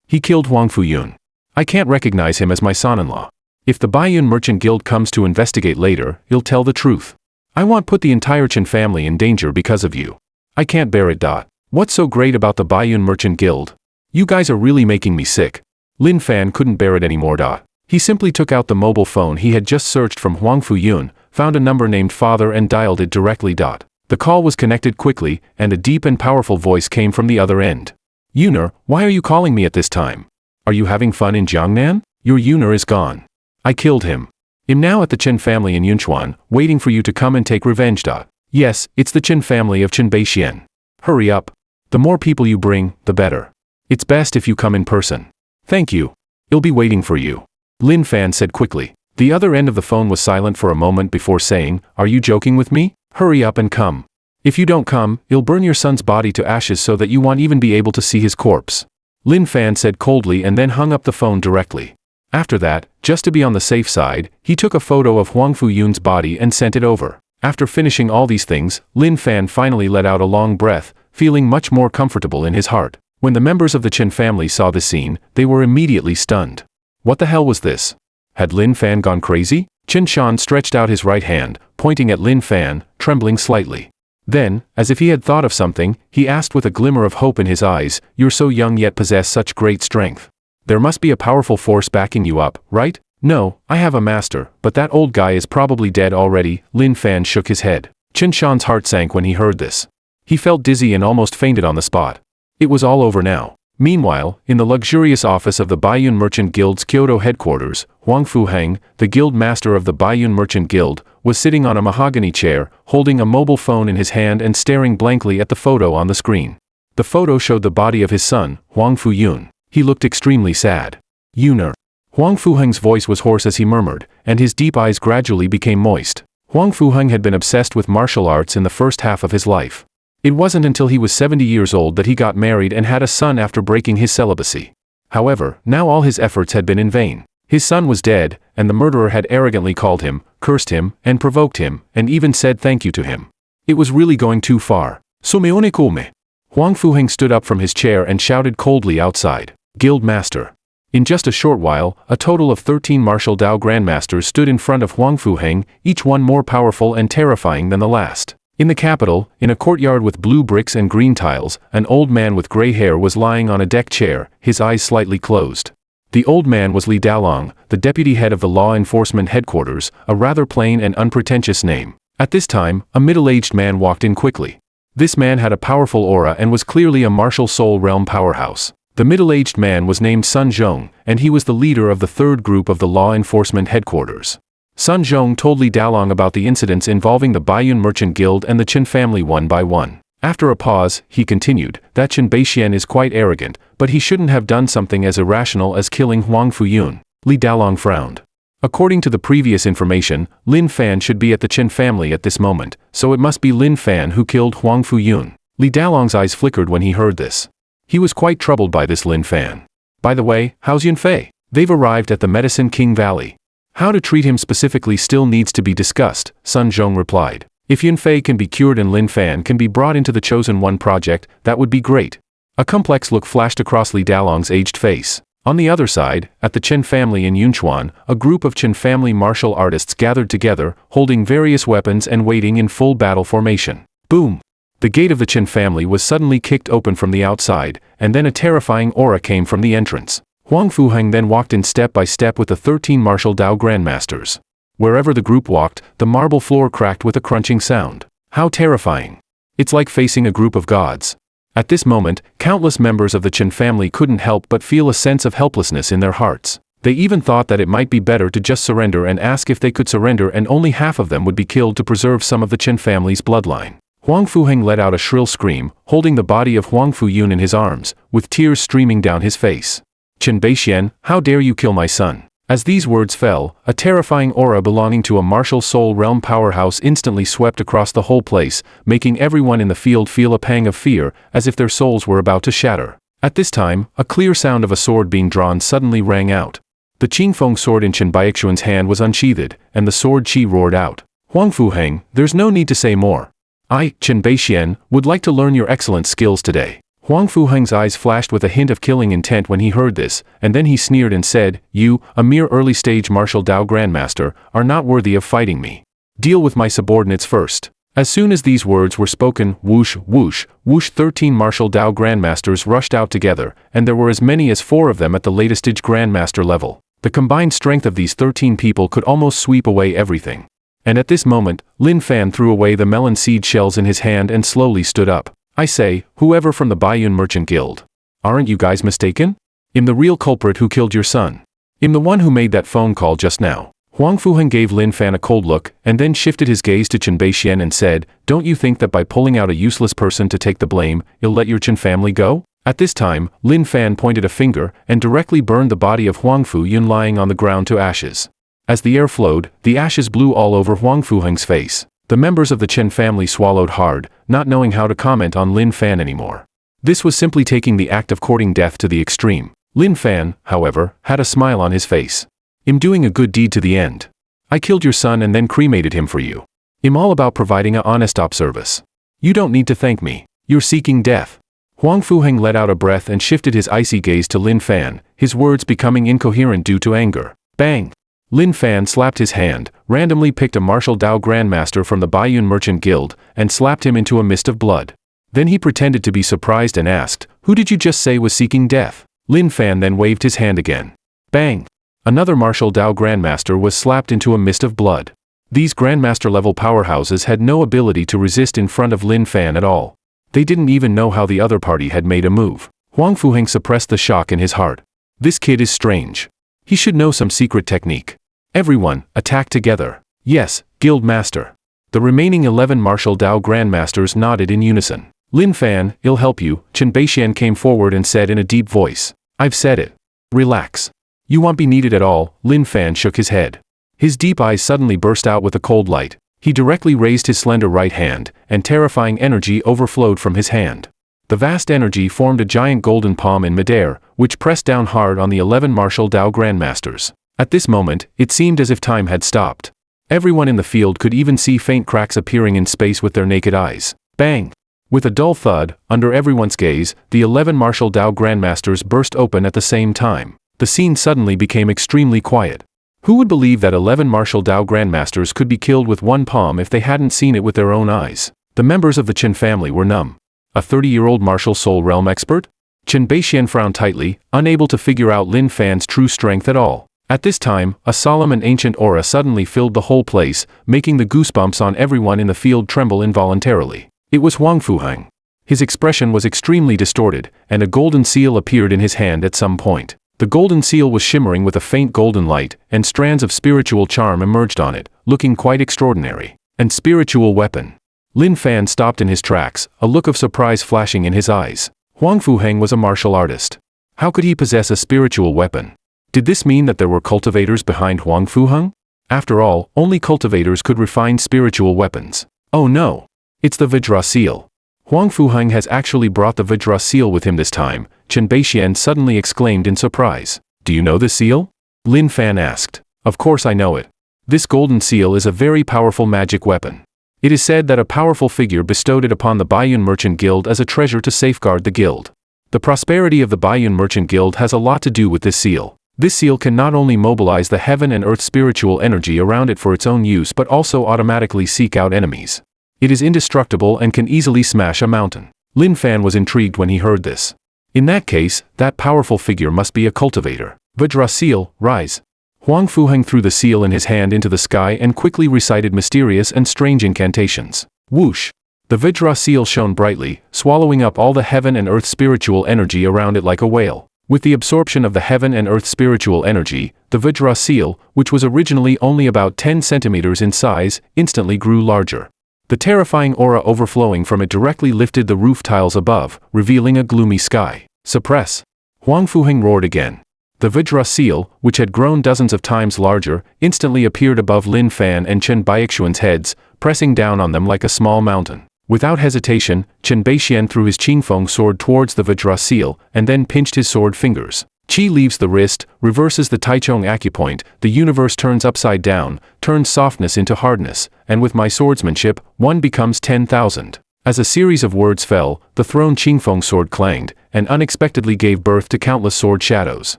He killed Huang Fuyun. I can't recognize him as my son-in-law. If the Baiyun Merchant Guild comes to investigate later, he'll tell the truth. I won't put the entire Chen family in danger because of you. I can't bear it. What's so great about the Baiyun Merchant Guild? You guys are really making me sick. Lin Fan couldn't bear it anymore. He simply took out the mobile phone he had just searched from Huang Fuyun, found a number named Father and dialed it directly. The call was connected quickly, and a deep and powerful voice came from the other end. Yuner, why are you calling me at this time? Are you having fun in Jiangnan? Your Yuner is gone. I killed him. I'm now at the Chen family in Yunchuan, waiting for you to come and take revenge. Yes, it's the Chen family of Chen Beixian. Hurry up. The more people you bring, the better. It's best if you come in person. Thank you. I'll be waiting for you. Lin Fan said quickly. The other end of the phone was silent for a moment before saying, Are you joking with me? Hurry up and come. If you don't come, I'll burn your son's body to ashes so that you won't even be able to see his corpse. Lin Fan said coldly and then hung up the phone directly. After that, just to be on the safe side, he took a photo of Huang Fuyun's body and sent it over. After finishing all these things, Lin Fan finally let out a long breath, feeling much more comfortable in his heart. When the members of the Chen family saw the scene, they were immediately stunned. What the hell was this? Had Lin Fan gone crazy? Chen Shan stretched out his right hand, pointing at Lin Fan, trembling slightly. Then, as if he had thought of something, he asked with a glimmer of hope in his eyes, You're so young yet possess such great strength. There must be a powerful force backing you up, right? No, I have a master, but that old guy is probably dead already. Lin Fan shook his head. Chen Shan's heart sank when he heard this. He felt dizzy and almost fainted on the spot. It was all over now. Meanwhile, in the luxurious office of the Baiyun Merchant Guild's Kyoto headquarters, Huang Fuheng, the guild master of the Baiyun Merchant Guild, was sitting on a mahogany chair, holding a mobile phone in his hand and staring blankly at the photo on the screen. The photo showed the body of his son, Huang Fuyun. He looked extremely sad. Yuner. Huang Fuheng's voice was hoarse as he murmured, and his deep eyes gradually became moist. Huang Fuheng had been obsessed with martial arts in the first half of his life. It wasn't until he was 70 years old that he got married and had a son after breaking his celibacy. However, now all his efforts had been in vain. His son was dead, and the murderer had arrogantly called him, cursed him, and provoked him, and even said thank you to him. It was really going too far. Sumeone kume. Huang Fuheng stood up from his chair and shouted coldly outside. Guild Master. In just a short while, a total of 13 martial Dao Grandmasters stood in front of Huang Fuheng, each one more powerful and terrifying than the last. In the capital, in a courtyard with blue bricks and green tiles, an old man with gray hair was lying on a deck chair, his eyes slightly closed. The old man was Li Dalong, the deputy head of the law enforcement headquarters, a rather plain and unpretentious name. At this time, a middle-aged man walked in quickly. This man had a powerful aura and was clearly a martial soul realm powerhouse. The middle-aged man was named Sun Zhong, and he was the leader of the third group of the law enforcement headquarters. Sun Zhong told Li Dalong about the incidents involving the Baiyun Merchant Guild and the Chen family one by one. After a pause, he continued, that Chen Beixian is quite arrogant, but he shouldn't have done something as irrational as killing Huang Fuyun. Li Dalong frowned. According to the previous information, Lin Fan should be at the Chen family at this moment, so it must be Lin Fan who killed Huang Fuyun. Li Dalong's eyes flickered when he heard this. He was quite troubled by this Lin Fan. By the way, how's Yunfei? They've arrived at the Medicine King Valley. How to treat him specifically still needs to be discussed, Sun Zhong replied. If Yunfei can be cured and Lin Fan can be brought into the Chosen One project, that would be great. A complex look flashed across Li Dalong's aged face. On the other side, at the Chen family in Yunchuan, a group of Chen family martial artists gathered together, holding various weapons and waiting in full battle formation. Boom! The gate of the Chen family was suddenly kicked open from the outside, and then a terrifying aura came from the entrance. Huang Fuheng then walked in step by step with the 13 martial Dao Grandmasters. Wherever the group walked, the marble floor cracked with a crunching sound. How terrifying! It's like facing a group of gods. At this moment, countless members of the Chen family couldn't help but feel a sense of helplessness in their hearts. They even thought that it might be better to just surrender and ask if they could surrender, and only half of them would be killed to preserve some of the Chen family's bloodline. Huang Fuheng let out a shrill scream, holding the body of Huang Fuyun in his arms, with tears streaming down his face. Chen Beixian, how dare you kill my son? As these words fell, a terrifying aura belonging to a martial soul realm powerhouse instantly swept across the whole place, making everyone in the field feel a pang of fear, as if their souls were about to shatter. At this time, a clear sound of a sword being drawn suddenly rang out. The Qingfeng sword in Chen Baixuan's hand was unsheathed, and the sword qi roared out. Huang Fuheng, there's no need to say more. I, Chen Beixian, would like to learn your excellent skills today. Huang Fuheng's eyes flashed with a hint of killing intent when he heard this, and then he sneered and said, You, a mere early-stage martial Dao Grandmaster, are not worthy of fighting me. Deal with my subordinates first. As soon as these words were spoken, whoosh, whoosh, whoosh 13 martial Dao Grandmasters rushed out together, and there were as many as 4 of them at the latest-stage Grandmaster level. The combined strength of these 13 people could almost sweep away everything. And at this moment, Lin Fan threw away the melon seed shells in his hand and slowly stood up. I say, whoever from the Baiyun Merchant Guild. Aren't you guys mistaken? I'm the real culprit who killed your son. I'm the one who made that phone call just now. Huang Fuheng gave Lin Fan a cold look, and then shifted his gaze to Chen Beixian and said, Don't you think that by pulling out a useless person to take the blame, you'll let your Chen family go? At this time, Lin Fan pointed a finger and directly burned the body of Huang Fuyun lying on the ground to ashes. As the air flowed, the ashes blew all over Huang Fuheng's face. The members of the Chen family swallowed hard, not knowing how to comment on Lin Fan anymore. This was simply taking the act of courting death to the extreme. Lin Fan, however, had a smile on his face. I'm doing a good deed to the end. I killed your son and then cremated him for you. I'm all about providing a honest op service. You don't need to thank me. You're seeking death. Huang Fuheng let out a breath and shifted his icy gaze to Lin Fan, his words becoming incoherent due to anger. Bang! Lin Fan slapped his hand, randomly picked a martial Dao Grandmaster from the Baiyun Merchant Guild, and slapped him into a mist of blood. Then he pretended to be surprised and asked, Who did you just say was seeking death? Lin Fan then waved his hand again. Bang! Another martial Dao Grandmaster was slapped into a mist of blood. These Grandmaster-level powerhouses had no ability to resist in front of Lin Fan at all. They didn't even know how the other party had made a move. Huang Fuheng suppressed the shock in his heart. This kid is strange. He should know some secret technique. Everyone, attack together. Yes, Guild Master. The remaining 11 martial Dao Grandmasters nodded in unison. Lin Fan, I'll help you. Chen Beixian came forward and said in a deep voice. I've said it. Relax. You won't be needed at all. Lin Fan shook his head. His deep eyes suddenly burst out with a cold light. He directly raised his slender right hand, and terrifying energy overflowed from his hand. The vast energy formed a giant golden palm in midair, which pressed down hard on the 11 martial Dao Grandmasters. At this moment, it seemed as if time had stopped. Everyone in the field could even see faint cracks appearing in space with their naked eyes. Bang! With a dull thud, under everyone's gaze, the 11 martial Dao Grandmasters burst open at the same time. The scene suddenly became extremely quiet. Who would believe that 11 martial Dao Grandmasters could be killed with one palm if they hadn't seen it with their own eyes? The members of the Chen family were numb. A 30-year-old martial soul realm expert? Chen Beixian frowned tightly, unable to figure out Lin Fan's true strength at all. At this time, a solemn and ancient aura suddenly filled the whole place, making the goosebumps on everyone in the field tremble involuntarily. It was Huang Fuheng. His expression was extremely distorted, and a golden seal appeared in his hand at some point. The golden seal was shimmering with a faint golden light, and strands of spiritual charm emerged on it, looking quite extraordinary. And spiritual weapon. Lin Fan stopped in his tracks, a look of surprise flashing in his eyes. Huang Fuheng was a martial artist. How could he possess a spiritual weapon? Did this mean that there were cultivators behind Huang Fuheng? After all, only cultivators could refine spiritual weapons. Oh no! It's the Vajra seal. Huang Fuheng has actually brought the Vajra seal with him this time, Chen Beixian suddenly exclaimed in surprise. Do you know this seal? Lin Fan asked. Of course I know it. This golden seal is a very powerful magic weapon. It is said that a powerful figure bestowed it upon the Baiyun Merchant Guild as a treasure to safeguard the guild. The prosperity of the Baiyun Merchant Guild has a lot to do with this seal. This seal can not only mobilize the heaven and earth spiritual energy around it for its own use but also automatically seek out enemies. It is indestructible and can easily smash a mountain. Lin Fan was intrigued when he heard this. In that case, that powerful figure must be a cultivator. Vajra seal, rise. Huang Fuheng threw the seal in his hand into the sky and quickly recited mysterious and strange incantations. Whoosh! The Vajra seal shone brightly, swallowing up all the heaven and earth spiritual energy around it like a whale. With the absorption of the heaven and earth spiritual energy, the Vajra seal, which was originally only about 10 centimeters in size, instantly grew larger. The terrifying aura overflowing from it directly lifted the roof tiles above, revealing a gloomy sky. Suppress! Huang Fuheng roared again. The Vajra seal, which had grown dozens of times larger, instantly appeared above Lin Fan and Chen Baixuan's heads, pressing down on them like a small mountain. Without hesitation, Chen Baixian threw his Qingfeng sword towards the Vajra seal, and then pinched his sword fingers. Qi leaves the wrist, reverses the Taichung acupoint, the universe turns upside down, turns softness into hardness, and with my swordsmanship, one becomes 10,000. As a series of words fell, the thrown Qingfeng sword clanged, and unexpectedly gave birth to countless sword shadows.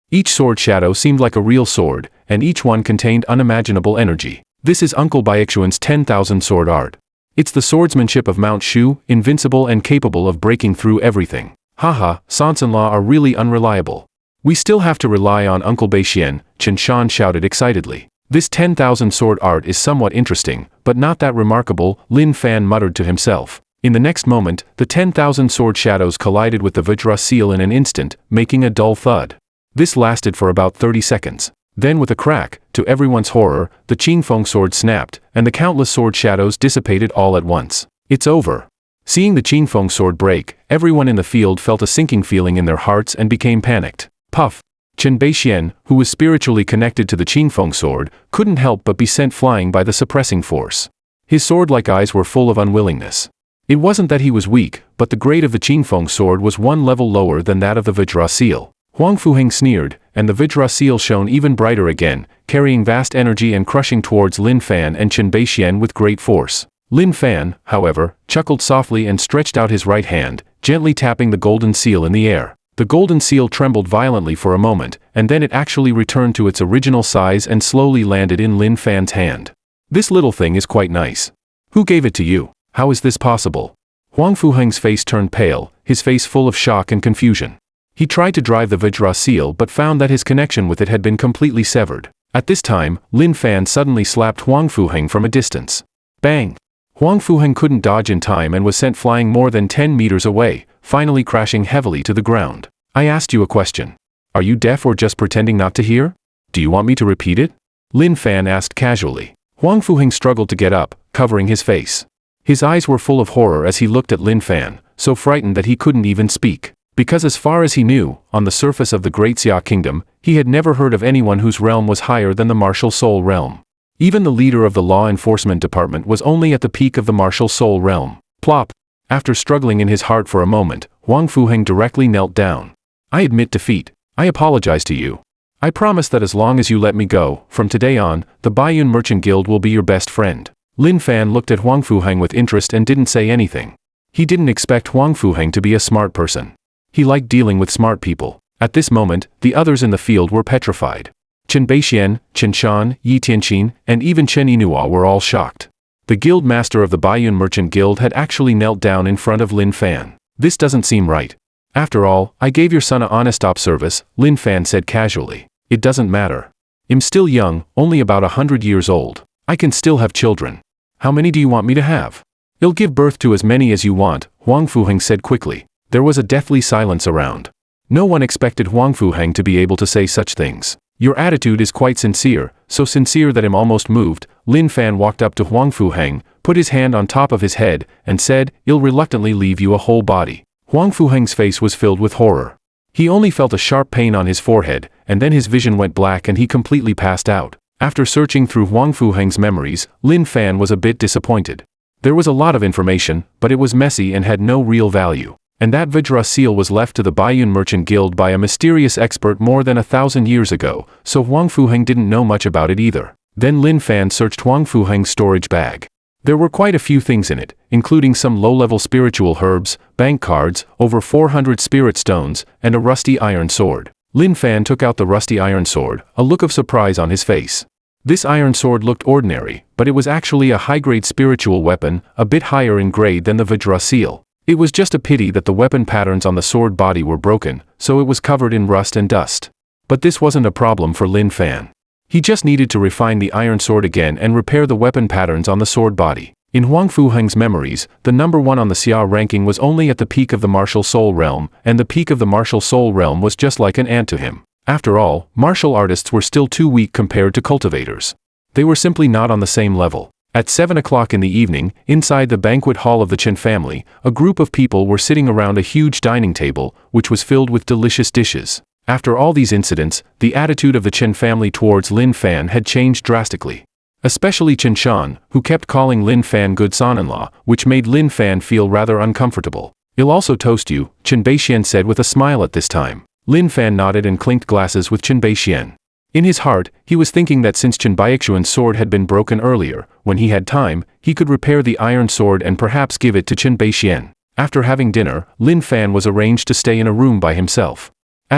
Each sword shadow seemed like a real sword, and each one contained unimaginable energy. This is Uncle Baixuan's 10,000 sword art. It's the swordsmanship of Mount Shu, invincible and capable of breaking through everything. Haha, sons-in-law are really unreliable. We still have to rely on Uncle Baixian, Chen Shan shouted excitedly. This 10,000 sword art is somewhat interesting, but not that remarkable, Lin Fan muttered to himself. In the next moment, the 10,000 sword shadows collided with the Vajra seal in an instant, making a dull thud. This lasted for about 30 seconds. Then with a crack, to everyone's horror, the Qingfeng sword snapped, and the countless sword shadows dissipated all at once. It's over. Seeing the Qingfeng sword break, everyone in the field felt a sinking feeling in their hearts and became panicked. Puff! Chen Baixian, who was spiritually connected to the Qingfeng sword, couldn't help but be sent flying by the suppressing force. His sword-like eyes were full of unwillingness. It wasn't that he was weak, but the grade of the Qingfeng sword was one level lower than that of the Vajra seal. Huang Fuheng sneered, and the Vajra seal shone even brighter again, carrying vast energy and crushing towards Lin Fan and Chen Baixian with great force. Lin Fan, however, chuckled softly and stretched out his right hand, gently tapping the golden seal in the air. The golden seal trembled violently for a moment, and then it actually returned to its original size and slowly landed in Lin Fan's hand. This little thing is quite nice. Who gave it to you? How is this possible? Huang Fuheng's face turned pale, his face full of shock and confusion. He tried to drive the Vajra seal but found that his connection with it had been completely severed. At this time, Lin Fan suddenly slapped Huang Fuheng from a distance. Bang! Huang Fuheng couldn't dodge in time and was sent flying more than 10 meters away, finally crashing heavily to the ground. I asked you a question. Are you deaf or just pretending not to hear? Do you want me to repeat it? Lin Fan asked casually. Huang Fuheng struggled to get up, covering his face. His eyes were full of horror as he looked at Lin Fan, so frightened that he couldn't even speak. Because as far as he knew, on the surface of the Great Xia Kingdom, he had never heard of anyone whose realm was higher than the Martial Soul Realm. Even the leader of the Law Enforcement Department was only at the peak of the Martial Soul Realm. Plop! After struggling in his heart for a moment, Huang Fuheng directly knelt down. I admit defeat. I apologize to you. I promise that as long as you let me go, from today on, the Baiyun Merchant Guild will be your best friend. Lin Fan looked at Huang Fuheng with interest and didn't say anything. He didn't expect Huang Fuheng to be a smart person. He liked dealing with smart people. At this moment, the others in the field were petrified. Chen Baixian, Chen Shan, Yi Tianqin, and even Chen Yinhua were all shocked. The guild master of the Baiyun Merchant Guild had actually knelt down in front of Lin Fan. This doesn't seem right. After all, I gave your son a honest op service, Lin Fan said casually. It doesn't matter. I'm still young, only about 100 years old. I can still have children. How many do you want me to have? I'll give birth to as many as you want, Huang Fuheng said quickly. There was a deathly silence around. No one expected Huang Fuheng to be able to say such things. Your attitude is quite sincere, so sincere that I'm almost moved. Lin Fan walked up to Huang Fuheng, put his hand on top of his head, and said, I'll reluctantly leave you a whole body. Huang Fuheng's face was filled with horror. He only felt a sharp pain on his forehead, and then his vision went black and he completely passed out. After searching through Huang Fuheng's memories, Lin Fan was a bit disappointed. There was a lot of information, but it was messy and had no real value. And that Vajra seal was left to the Baiyun Merchant Guild by a mysterious expert more than 1,000 years ago, so Huang Fuheng didn't know much about it either. Then Lin Fan searched Huang Fuheng's storage bag. There were quite a few things in it, including some low-level spiritual herbs, bank cards, over 400 spirit stones, and a rusty iron sword. Lin Fan took out the rusty iron sword, a look of surprise on his face. This iron sword looked ordinary, but it was actually a high-grade spiritual weapon, a bit higher in grade than the Vajra seal. It was just a pity that the weapon patterns on the sword body were broken, so it was covered in rust and dust. But this wasn't a problem for Lin Fan. He just needed to refine the iron sword again and repair the weapon patterns on the sword body. In Huang Fuheng's memories, the number 1 on the Xia ranking was only at the peak of the Martial Soul Realm, and the peak of the Martial Soul Realm was just like an ant to him. After all, martial artists were still too weak compared to cultivators. They were simply not on the same level. At 7 o'clock in the evening, inside the banquet hall of the Chen family, a group of people were sitting around a huge dining table, which was filled with delicious dishes. After all these incidents, the attitude of the Chen family towards Lin Fan had changed drastically. Especially Chen Shan, who kept calling Lin Fan good son-in-law, which made Lin Fan feel rather uncomfortable. "I'll also toast you," Chen Beixian said with a smile at this time. Lin Fan nodded and clinked glasses with Chen Beixian. In his heart, he was thinking that since Chen Baixuan's sword had been broken earlier, when he had time, he could repair the iron sword and perhaps give it to Chen Beixian. After having dinner, Lin Fan was arranged to stay in a room by himself.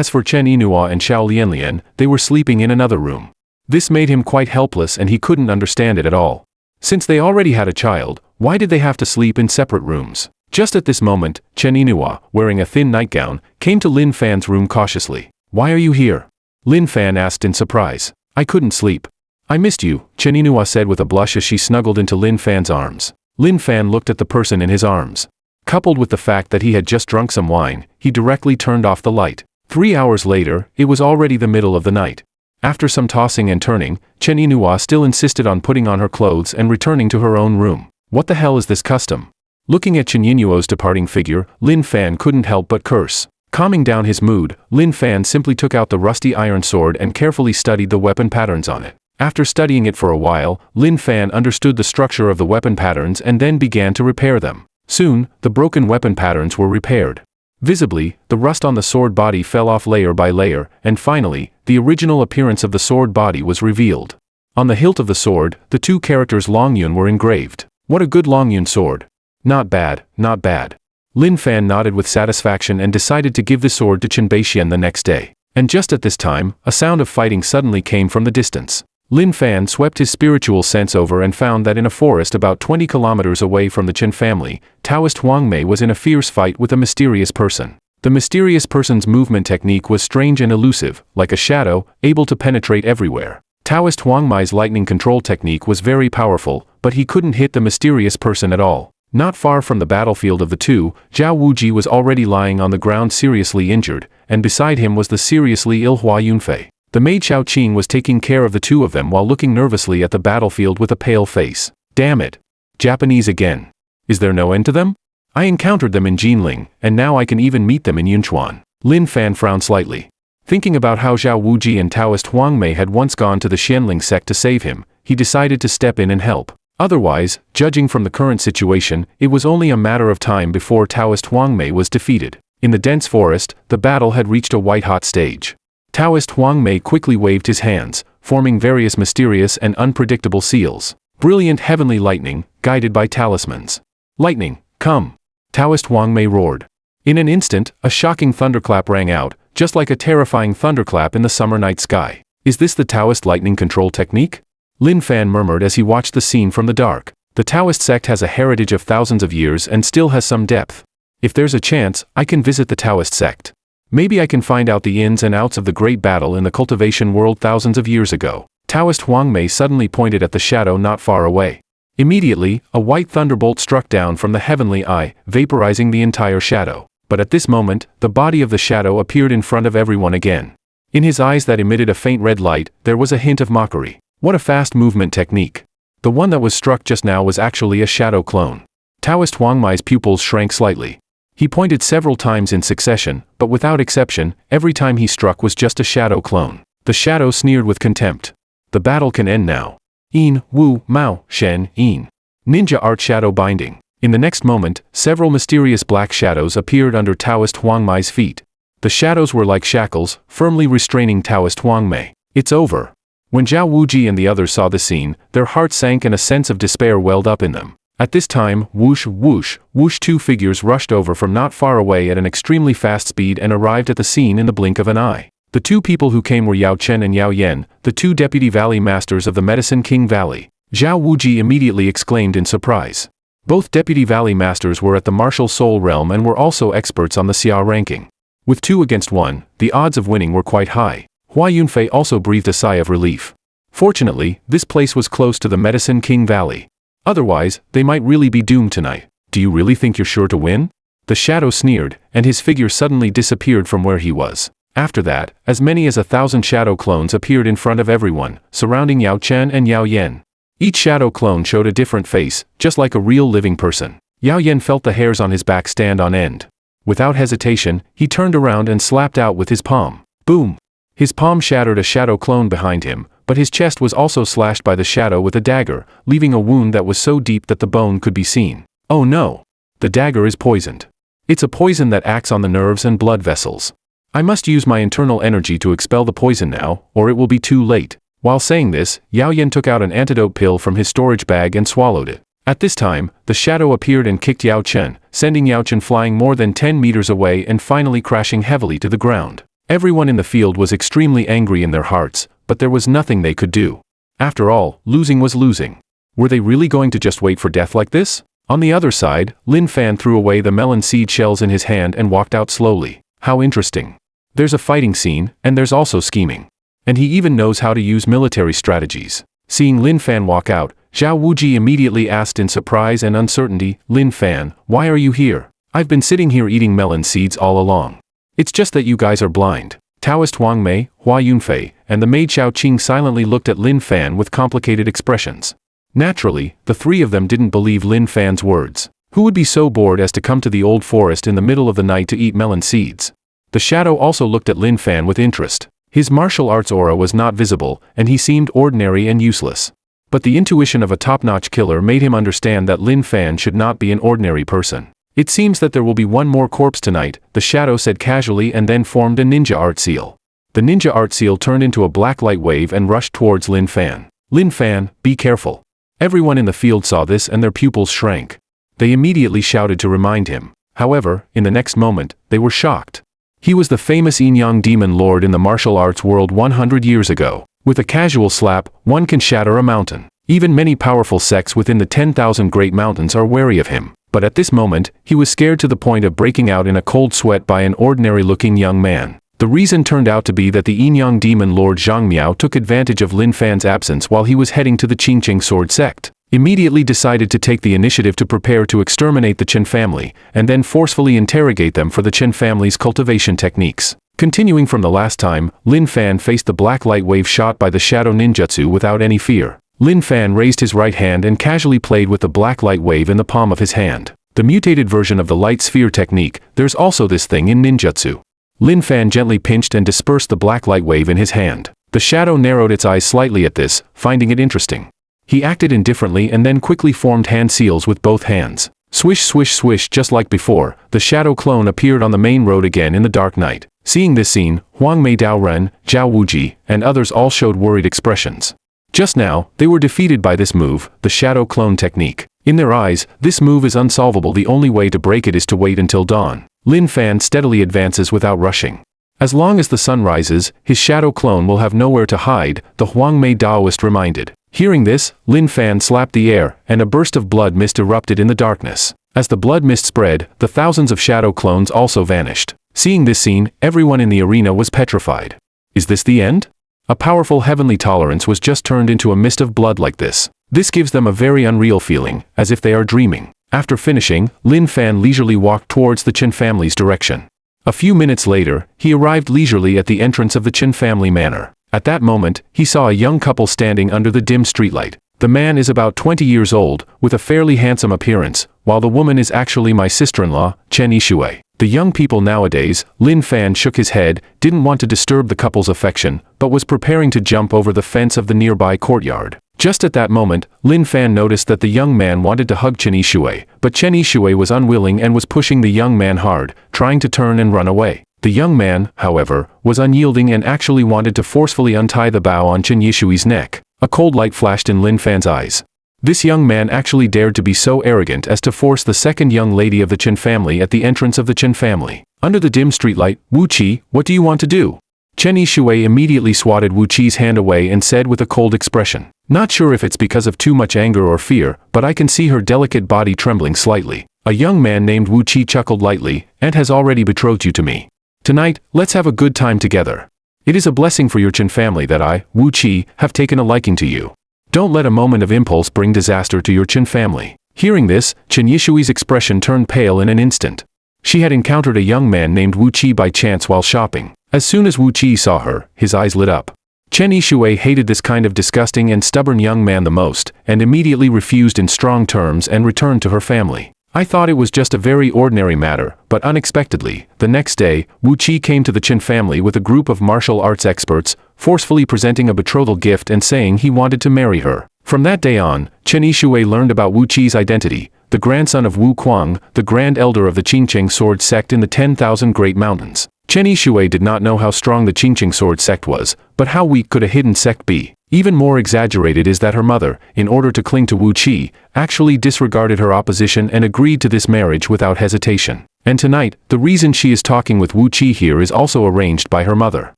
As for Chen Yinhua and Xiao Lianlian, they were sleeping in another room. This made him quite helpless and he couldn't understand it at all. Since they already had a child, why did they have to sleep in separate rooms? Just at this moment, Chen Yinhua, wearing a thin nightgown, came to Lin Fan's room cautiously. "Why are you here?" Lin Fan asked in surprise. "I couldn't sleep." "I missed you," Chen Yinhua said with a blush as she snuggled into Lin Fan's arms. Lin Fan looked at the person in his arms. Coupled with the fact that he had just drunk some wine, he directly turned off the light. 3 hours later, it was already the middle of the night. After some tossing and turning, Chen Yinhua still insisted on putting on her clothes and returning to her own room. What the hell is this custom? Looking at Chen Yinhua's departing figure, Lin Fan couldn't help but curse. Calming down his mood, Lin Fan simply took out the rusty iron sword and carefully studied the weapon patterns on it. After studying it for a while, Lin Fan understood the structure of the weapon patterns and then began to repair them. Soon, the broken weapon patterns were repaired. Visibly, the rust on the sword body fell off layer by layer, and finally, the original appearance of the sword body was revealed. On the hilt of the sword, the two characters Longyun were engraved. What a good Longyun sword. Not bad, not bad. Lin Fan nodded with satisfaction and decided to give the sword to Chen Beixian the next day. And just at this time, a sound of fighting suddenly came from the distance. Lin Fan swept his spiritual sense over and found that in a forest about 20 kilometers away from the Chen family, Taoist Huang Mei was in a fierce fight with a mysterious person. The mysterious person's movement technique was strange and elusive, like a shadow, able to penetrate everywhere. Taoist Huang Mei's lightning control technique was very powerful, but he couldn't hit the mysterious person at all. Not far from the battlefield of the two, Zhao Wuji was already lying on the ground seriously injured, and beside him was the seriously ill Hua Yunfei. The maid Xiao Qing was taking care of the two of them while looking nervously at the battlefield with a pale face. Damn it. Japanese again. Is there no end to them? I encountered them in Jinling, and now I can even meet them in Yunchuan. Lin Fan frowned slightly. Thinking about how Zhao Wuji and Taoist Huang Mei had once gone to the Xianling sect to save him, he decided to step in and help. Otherwise, judging from the current situation, it was only a matter of time before Taoist Huang Mei was defeated. In the dense forest, the battle had reached a white-hot stage. Taoist Huang Mei quickly waved his hands, forming various mysterious and unpredictable seals. Brilliant heavenly lightning, guided by talismans. "Lightning, come!" Taoist Huang Mei roared. In an instant, a shocking thunderclap rang out, just like a terrifying thunderclap in the summer night sky. Is this the Taoist lightning control technique? Lin Fan murmured as he watched the scene from the dark. The Taoist sect has a heritage of thousands of years and still has some depth. If there's a chance, I can visit the Taoist sect. Maybe I can find out the ins and outs of the great battle in the cultivation world thousands of years ago. Taoist Huang Mei suddenly pointed at the shadow not far away. Immediately, a white thunderbolt struck down from the heavenly eye, vaporizing the entire shadow. But at this moment, the body of the shadow appeared in front of everyone again. In his eyes that emitted a faint red light, there was a hint of mockery. What a fast movement technique. The one that was struck just now was actually a shadow clone. Taoist Huang Mei's pupils shrank slightly. He pointed several times in succession, but without exception, every time he struck was just a shadow clone. The shadow sneered with contempt. The battle can end now. Yin, Wu, Mao, Shen, Yin. Ninja art shadow binding. In the next moment, several mysterious black shadows appeared under Taoist Huang Mei's feet. The shadows were like shackles, firmly restraining Taoist Huang Mei. It's over. When Zhao Wuji and the others saw the scene, their hearts sank and a sense of despair welled up in them. At this time, whoosh, whoosh, whoosh, two figures rushed over from not far away at an extremely fast speed and arrived at the scene in the blink of an eye. The two people who came were Yao Chen and Yao Yen, the two deputy valley masters of the Medicine King Valley. Zhao Wuji immediately exclaimed in surprise. Both deputy valley masters were at the martial soul realm and were also experts on the Xia ranking. With 2 against 1, the odds of winning were quite high. Hua Yunfei also breathed a sigh of relief. Fortunately, this place was close to the Medicine King Valley. Otherwise, they might really be doomed tonight. Do you really think you're sure to win? The shadow sneered, and his figure suddenly disappeared from where he was. After that, as many as 1,000 shadow clones appeared in front of everyone, surrounding Yao Chen and Yao Yen. Each shadow clone showed a different face, just like a real living person. Yao Yen felt the hairs on his back stand on end. Without hesitation, he turned around and slapped out with his palm. Boom! His palm shattered a shadow clone behind him, but his chest was also slashed by the shadow with a dagger, leaving a wound that was so deep that the bone could be seen. Oh no! The dagger is poisoned. It's a poison that acts on the nerves and blood vessels. I must use my internal energy to expel the poison now, or it will be too late. While saying this, Yao Yan took out an antidote pill from his storage bag and swallowed it. At this time, the shadow appeared and kicked Yao Chen, sending Yao Chen flying more than 10 meters away and finally crashing heavily to the ground. Everyone in the field was extremely angry in their hearts, but there was nothing they could do. After all, losing was losing. Were they really going to just wait for death like this? On the other side, Lin Fan threw away the melon seed shells in his hand and walked out slowly. How interesting. There's a fighting scene, and there's also scheming. And he even knows how to use military strategies. Seeing Lin Fan walk out, Zhao Wuji immediately asked in surprise and uncertainty, "Lin Fan, why are you here? I've been sitting here eating melon seeds all along. It's just that you guys are blind." Taoist Wang Mei, Hua Yunfei, and the maid Xiao Qing silently looked at Lin Fan with complicated expressions. Naturally, the three of them didn't believe Lin Fan's words. Who would be so bored as to come to the old forest in the middle of the night to eat melon seeds? The shadow also looked at Lin Fan with interest. His martial arts aura was not visible, and he seemed ordinary and useless. But the intuition of a top-notch killer made him understand that Lin Fan should not be an ordinary person. "It seems that there will be one more corpse tonight," the shadow said casually and then formed a ninja art seal. The ninja art seal turned into a black light wave and rushed towards Lin Fan. "Lin Fan, be careful." Everyone in the field saw this and their pupils shrank. They immediately shouted to remind him. However, in the next moment, they were shocked. He was the famous Yin-Yang demon lord in the martial arts world 100 years ago. With a casual slap, one can shatter a mountain. Even many powerful sects within the 10,000 great mountains are wary of him. But at this moment, he was scared to the point of breaking out in a cold sweat by an ordinary-looking young man. The reason turned out to be that the Yin-Yang demon lord Zhang Miao took advantage of Lin Fan's absence while he was heading to the Qingqing sword sect. Immediately decided to take the initiative to prepare to exterminate the Chen family, and then forcefully interrogate them for the Chen family's cultivation techniques. Continuing from the last time, Lin Fan faced the black light wave shot by the shadow ninjutsu without any fear. Lin Fan raised his right hand and casually played with the black light wave in the palm of his hand. The mutated version of the light sphere technique, there's also this thing in ninjutsu. Lin Fan gently pinched and dispersed the black light wave in his hand. The shadow narrowed its eyes slightly at this, finding it interesting. He acted indifferently and then quickly formed hand seals with both hands. Swish swish swish, just like before, the shadow clone appeared on the main road again in the dark night. Seeing this scene, Huang Mei Daoren, Zhao Wuji, and others all showed worried expressions. Just now, they were defeated by this move, the shadow clone technique. In their eyes, this move is unsolvable. The only way to break it is to wait until dawn. Lin Fan steadily advances without rushing. As long as the sun rises, his shadow clone will have nowhere to hide, the Huang Mei Daoist reminded. Hearing this, Lin Fan slapped the air, and a burst of blood mist erupted in the darkness. As the blood mist spread, the thousands of shadow clones also vanished. Seeing this scene, everyone in the arena was petrified. Is this the end? A powerful heavenly tolerance was just turned into a mist of blood like this. This gives them a very unreal feeling, as if they are dreaming. After finishing, Lin Fan leisurely walked towards the Chen family's direction. A few minutes later, he arrived leisurely at the entrance of the Chen family manor. At that moment, he saw a young couple standing under the dim streetlight. The man is about 20 years old, with a fairly handsome appearance, while the woman is actually my sister-in-law, Chen Yishui. The young people nowadays, Lin Fan shook his head, didn't want to disturb the couple's affection, but was preparing to jump over the fence of the nearby courtyard. Just at that moment, Lin Fan noticed that the young man wanted to hug Chen Yishui, but Chen Yishui was unwilling and was pushing the young man hard, trying to turn and run away. The young man, however, was unyielding and actually wanted to forcefully untie the bow on Chen Yishui's neck. A cold light flashed in Lin Fan's eyes. This young man actually dared to be so arrogant as to force the second young lady of the Chen family at the entrance of the Chen family. Under the dim streetlight, Wu Qi, what do you want to do? Chen Yishui immediately swatted Wu Qi's hand away and said with a cold expression. Not sure if it's because of too much anger or fear, but I can see her delicate body trembling slightly. A young man named Wu Qi chuckled lightly, and has already betrothed you to me. Tonight, let's have a good time together. It is a blessing for your Chen family that I, Wu Qi, have taken a liking to you. Don't let a moment of impulse bring disaster to your Chen family. Hearing this, Chen Yishui's expression turned pale in an instant. She had encountered a young man named Wu Qi by chance while shopping. As soon as Wu Qi saw her, his eyes lit up. Chen Yishui hated this kind of disgusting and stubborn young man the most, and immediately refused in strong terms and returned to her family. I thought it was just a very ordinary matter, but unexpectedly, the next day, Wu Qi came to the Qin family with a group of martial arts experts, forcefully presenting a betrothal gift and saying he wanted to marry her. From that day on, Chen Yishui learned about Wu Qi's identity, the grandson of Wu Kuang, the grand elder of the Qingqing sword sect in the 10,000 Great Mountains. Chen Yishui did not know how strong the Qingqing sword sect was, but how weak could a hidden sect be? Even more exaggerated is that her mother, in order to cling to Wu Qi, actually disregarded her opposition and agreed to this marriage without hesitation. And tonight, the reason she is talking with Wu Qi here is also arranged by her mother.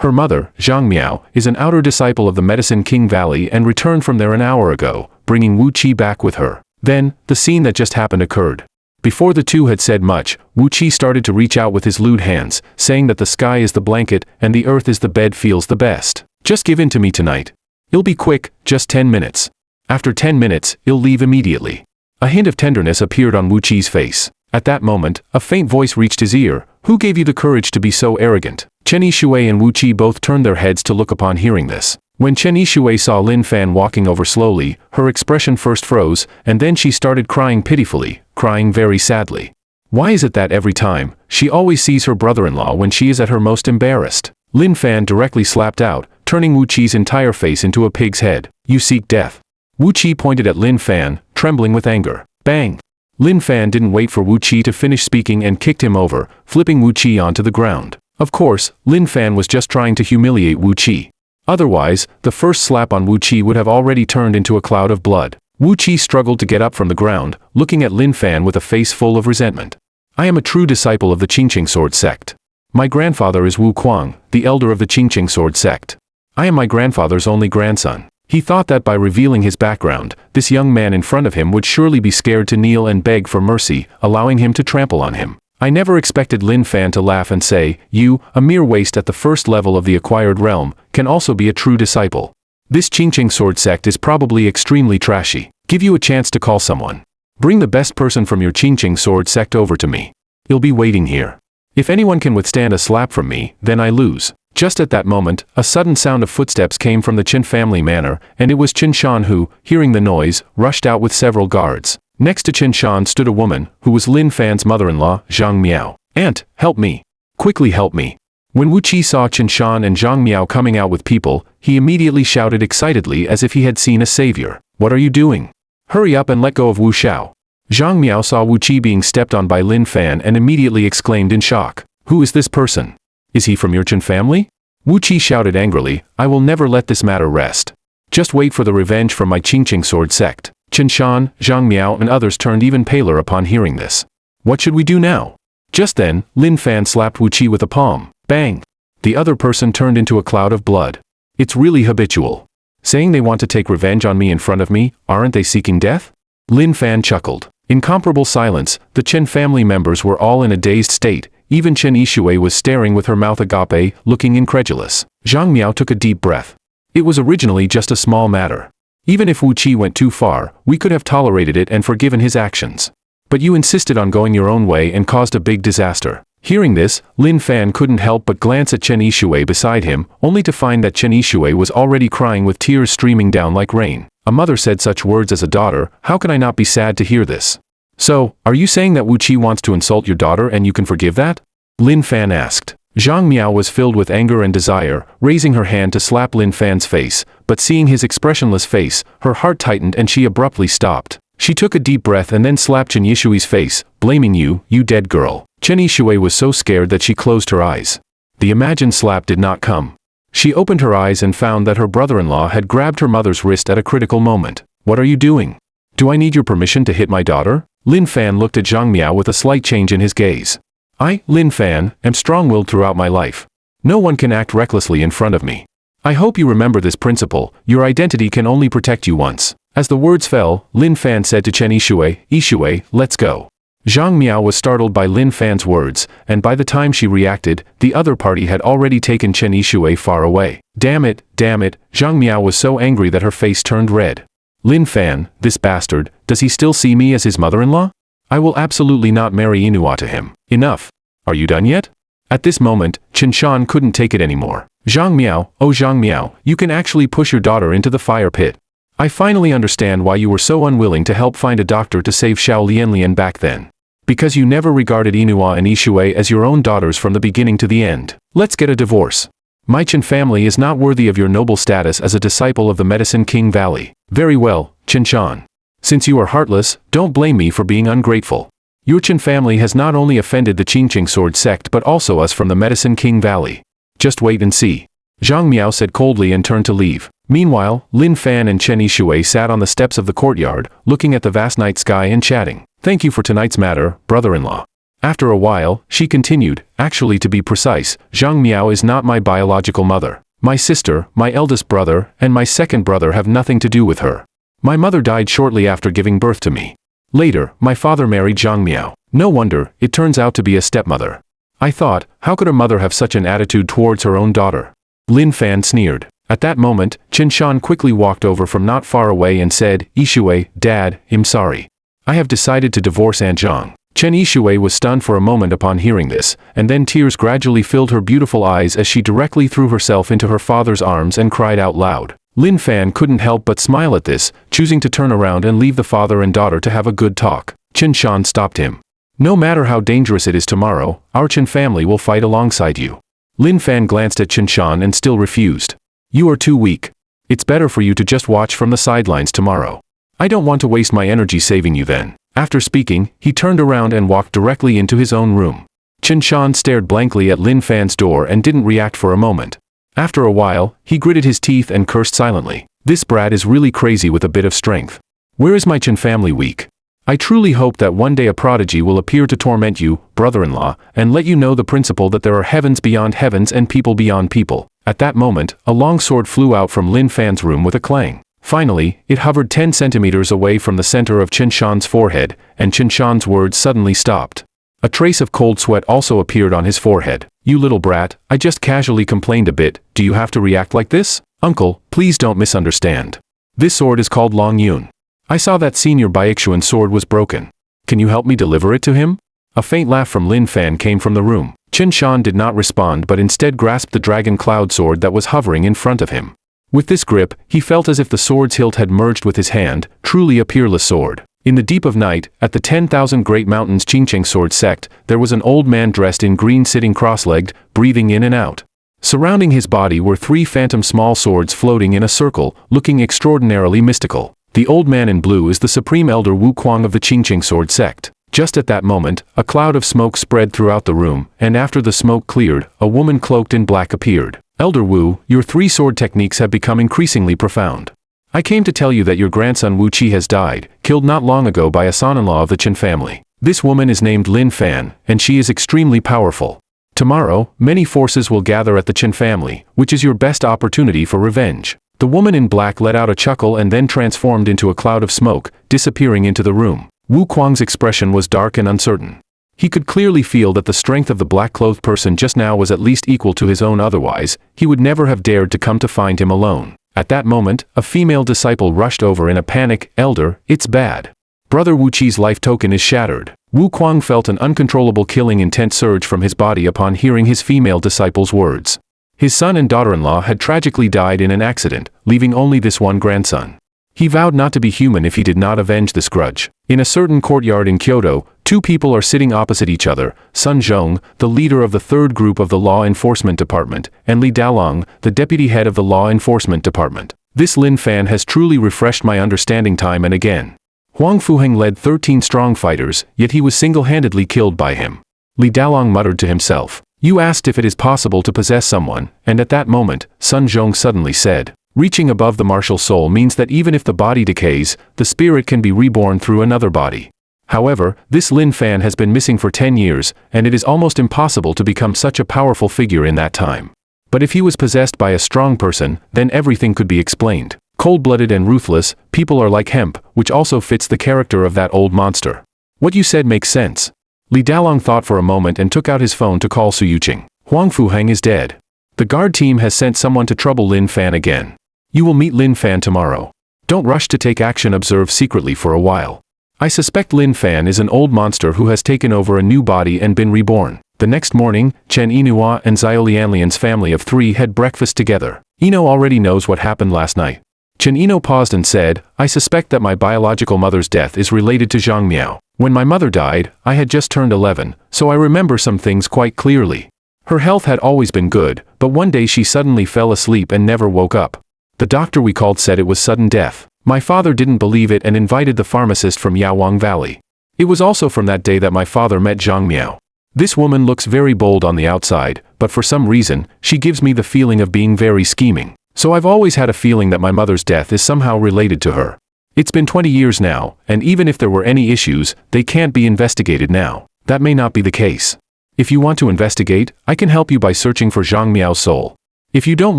Her mother, Zhang Miao, is an outer disciple of the Medicine King Valley and returned from there an hour ago, bringing Wu Qi back with her. Then, the scene that just happened occurred. Before the two had said much, Wu Qi started to reach out with his lewd hands, saying that the sky is the blanket and the earth is the bed feels the best. Just give in to me tonight. It'll be quick, just 10 minutes. After 10 minutes, he'll leave immediately. A hint of tenderness appeared on Wu Qi's face. At that moment, a faint voice reached his ear. Who gave you the courage to be so arrogant? Chen Yishui and Wu Qi both turned their heads to look upon hearing this. When Chen Yishui saw Lin Fan walking over slowly, her expression first froze, and then she started crying pitifully, crying very sadly. Why is it that every time, she always sees her brother-in-law when she is at her most embarrassed? Lin Fan directly slapped out, turning Wu Qi's entire face into a pig's head. You seek death. Wu Qi pointed at Lin Fan, trembling with anger. Bang! Lin Fan didn't wait for Wu Qi to finish speaking and kicked him over, flipping Wu Qi onto the ground. Of course, Lin Fan was just trying to humiliate Wu Qi. Otherwise, the first slap on Wu Qi would have already turned into a cloud of blood. Wu Qi struggled to get up from the ground, looking at Lin Fan with a face full of resentment. I am a true disciple of the Qingqing sword sect. My grandfather is Wu Kuang, the elder of the Qingqing sword sect. I am my grandfather's only grandson. He thought that by revealing his background, this young man in front of him would surely be scared to kneel and beg for mercy, allowing him to trample on him. I never expected Lin Fan to laugh and say, you, a mere waste at the first level of the acquired realm, can also be a true disciple. This Qingqing sword sect is probably extremely trashy. Give you a chance to call someone. Bring the best person from your Qingqing sword sect over to me. He'll be waiting here. If anyone can withstand a slap from me, then I lose. Just at that moment, a sudden sound of footsteps came from the Qin family manor, and it was Qin Shan who, hearing the noise, rushed out with several guards. Next to Qin Shan stood a woman, who was Lin Fan's mother-in-law, Zhang Miao. Aunt, help me. Quickly help me. When Wu Qi saw Qin Shan and Zhang Miao coming out with people, he immediately shouted excitedly as if he had seen a savior. What are you doing? Hurry up and let go of Wu Xiao. Zhang Miao saw Wu Qi being stepped on by Lin Fan and immediately exclaimed in shock. Who is this person? Is he from your Qin family? Wu Qi shouted angrily, I will never let this matter rest. Just wait for the revenge from my Qingqing sword sect. Qin Shan, Zhang Miao and others turned even paler upon hearing this. What should we do now? Just then, Lin Fan slapped Wu Qi with a palm. Bang! The other person turned into a cloud of blood. It's really habitual. Saying they want to take revenge on me in front of me, aren't they seeking death? Lin Fan chuckled. In comparable silence, the Qin family members were all in a dazed state. Even Chen Yishui was staring with her mouth agape, looking incredulous. Zhang Miao took a deep breath. It was originally just a small matter. Even if Wu Qi went too far, we could have tolerated it and forgiven his actions. But you insisted on going your own way and caused a big disaster. Hearing this, Lin Fan couldn't help but glance at Chen Yishui beside him, only to find that Chen Yishui was already crying with tears streaming down like rain. A mother said such words as a daughter, how can I not be sad to hear this? So, are you saying that Wu Qi wants to insult your daughter and you can forgive that? Lin Fan asked. Zhang Miao was filled with anger and desire, raising her hand to slap Lin Fan's face, but seeing his expressionless face, her heart tightened and she abruptly stopped. She took a deep breath and then slapped Chen Yishui's face, blaming you dead girl. Chen Yishui was so scared that she closed her eyes. The imagined slap did not come. She opened her eyes and found that her brother-in-law had grabbed her mother's wrist at a critical moment. What are you doing? Do I need your permission to hit my daughter? Lin Fan looked at Zhang Miao with a slight change in his gaze. I, Lin Fan, am strong-willed throughout my life. No one can act recklessly in front of me. I hope you remember this principle, your identity can only protect you once. As the words fell, Lin Fan said to Chen Yishui, let's go. Zhang Miao was startled by Lin Fan's words, and by the time she reacted, the other party had already taken Chen Yishui far away. Damn it, Zhang Miao was so angry that her face turned red. Lin Fan, this bastard, does he still see me as his mother-in-law? I will absolutely not marry Inua to him. Enough. Are you done yet? At this moment, Qin Shan couldn't take it anymore. Zhang Miao, oh Zhang Miao, you can actually push your daughter into the fire pit. I finally understand why you were so unwilling to help find a doctor to save Xiao Lianlian back then. Because you never regarded Inua and Ishui as your own daughters from the beginning to the end. Let's get a divorce. My Qin family is not worthy of your noble status as a disciple of the Medicine King Valley. Very well, Qin Shan. Since you are heartless, don't blame me for being ungrateful. Your Qin family has not only offended the Qingqing sword sect but also us from the Medicine King Valley. Just wait and see. Zhang Miao said coldly and turned to leave. Meanwhile, Lin Fan and Chen Yishui sat on the steps of the courtyard, looking at the vast night sky and chatting. Thank you for tonight's matter, brother-in-law. After a while, she continued, actually to be precise, Zhang Miao is not my biological mother. My sister, my eldest brother, and my second brother have nothing to do with her. My mother died shortly after giving birth to me. Later, my father married Zhang Miao. No wonder, it turns out to be a stepmother. I thought, how could a mother have such an attitude towards her own daughter? Lin Fan sneered. At that moment, Qin Shan quickly walked over from not far away and said, Ishui, Dad, I'm sorry. I have decided to divorce Aunt Zhang. Chen Yishui was stunned for a moment upon hearing this, and then tears gradually filled her beautiful eyes as she directly threw herself into her father's arms and cried out loud. Lin Fan couldn't help but smile at this, choosing to turn around and leave the father and daughter to have a good talk. Qin Shan stopped him. No matter how dangerous it is tomorrow, our Qin family will fight alongside you. Lin Fan glanced at Qin Shan and still refused. You are too weak. It's better for you to just watch from the sidelines tomorrow. I don't want to waste my energy saving you then. After speaking, he turned around and walked directly into his own room. Qin Shan stared blankly at Lin Fan's door and didn't react for a moment. After a while, he gritted his teeth and cursed silently. This brat is really crazy with a bit of strength. Where is my Qin family weak? I truly hope that one day a prodigy will appear to torment you, brother-in-law, and let you know the principle that there are heavens beyond heavens and people beyond people. At that moment, a long sword flew out from Lin Fan's room with a clang. Finally, it hovered 10 centimeters away from the center of Qin Shan's forehead, and Qin Shan's words suddenly stopped. A trace of cold sweat also appeared on his forehead. You little brat, I just casually complained a bit, do you have to react like this? Uncle, please don't misunderstand. This sword is called Long Yun. I saw that senior Baixuan sword was broken. Can you help me deliver it to him? A faint laugh from Lin Fan came from the room. Qin Shan did not respond but instead grasped the dragon cloud sword that was hovering in front of him. With this grip, he felt as if the sword's hilt had merged with his hand, truly a peerless sword. In the deep of night, at the 10,000 Great Mountains Qingqing sword sect, there was an old man dressed in green sitting cross-legged, breathing in and out. Surrounding his body were 3 phantom small swords floating in a circle, looking extraordinarily mystical. The old man in blue is the supreme elder Wu Kuang of the Qingqing sword sect. Just at that moment, a cloud of smoke spread throughout the room, and after the smoke cleared, a woman cloaked in black appeared. Elder Wu, your 3 sword techniques have become increasingly profound. I came to tell you that your grandson Wu Qi has died, killed not long ago by a son-in-law of the Qin family. This woman is named Lin Fan, and she is extremely powerful. Tomorrow, many forces will gather at the Qin family, which is your best opportunity for revenge. The woman in black let out a chuckle and then transformed into a cloud of smoke, disappearing into the room. Wu Kuang's expression was dark and uncertain. He could clearly feel that the strength of the black-clothed person just now was at least equal to his own, otherwise, he would never have dared to come to find him alone. At that moment, a female disciple rushed over in a panic. Elder, it's bad. Brother Wu Qi's life token is shattered. Wu Kuang felt an uncontrollable killing intent surge from his body upon hearing his female disciple's words. His son and daughter-in-law had tragically died in an accident, leaving only this one grandson. He vowed not to be human if he did not avenge this grudge. In a certain courtyard in Kyoto, 2 people are sitting opposite each other, Sun Zhong, the leader of the 3rd group of the Law Enforcement Department, and Li Dalong, the deputy head of the Law Enforcement Department. This Lin Fan has truly refreshed my understanding time and again. Huang Fuheng led 13 strong fighters, yet he was single-handedly killed by him. Li Dalong muttered to himself. You asked if it is possible to possess someone, and at that moment, Sun Zhong suddenly said, reaching above the martial soul means that even if the body decays, the spirit can be reborn through another body. However, this Lin Fan has been missing for 10 years, and it is almost impossible to become such a powerful figure in that time. But if he was possessed by a strong person, then everything could be explained. Cold-blooded and ruthless, people are like hemp, which also fits the character of that old monster. What you said makes sense. Li Dalong thought for a moment and took out his phone to call Su Yuqing. Huang Fuheng is dead. The guard team has sent someone to trouble Lin Fan again. You will meet Lin Fan tomorrow. Don't rush to take action, observe secretly for a while. I suspect Lin Fan is an old monster who has taken over a new body and been reborn. The next morning, Chen Inua and Xiao Lianlian's family of 3 had breakfast together. Ino already knows what happened last night. Chen Ino paused and said, I suspect that my biological mother's death is related to Zhang Miao. When my mother died, I had just turned 11, so I remember some things quite clearly. Her health had always been good, but one day she suddenly fell asleep and never woke up. The doctor we called said it was sudden death. My father didn't believe it and invited the pharmacist from Yaowang Valley. It was also from that day that my father met Zhang Miao. This woman looks very bold on the outside, but for some reason, she gives me the feeling of being very scheming. So I've always had a feeling that my mother's death is somehow related to her. It's been 20 years now, and even if there were any issues, they can't be investigated now. That may not be the case. If you want to investigate, I can help you by searching for Zhang Miao's soul. If you don't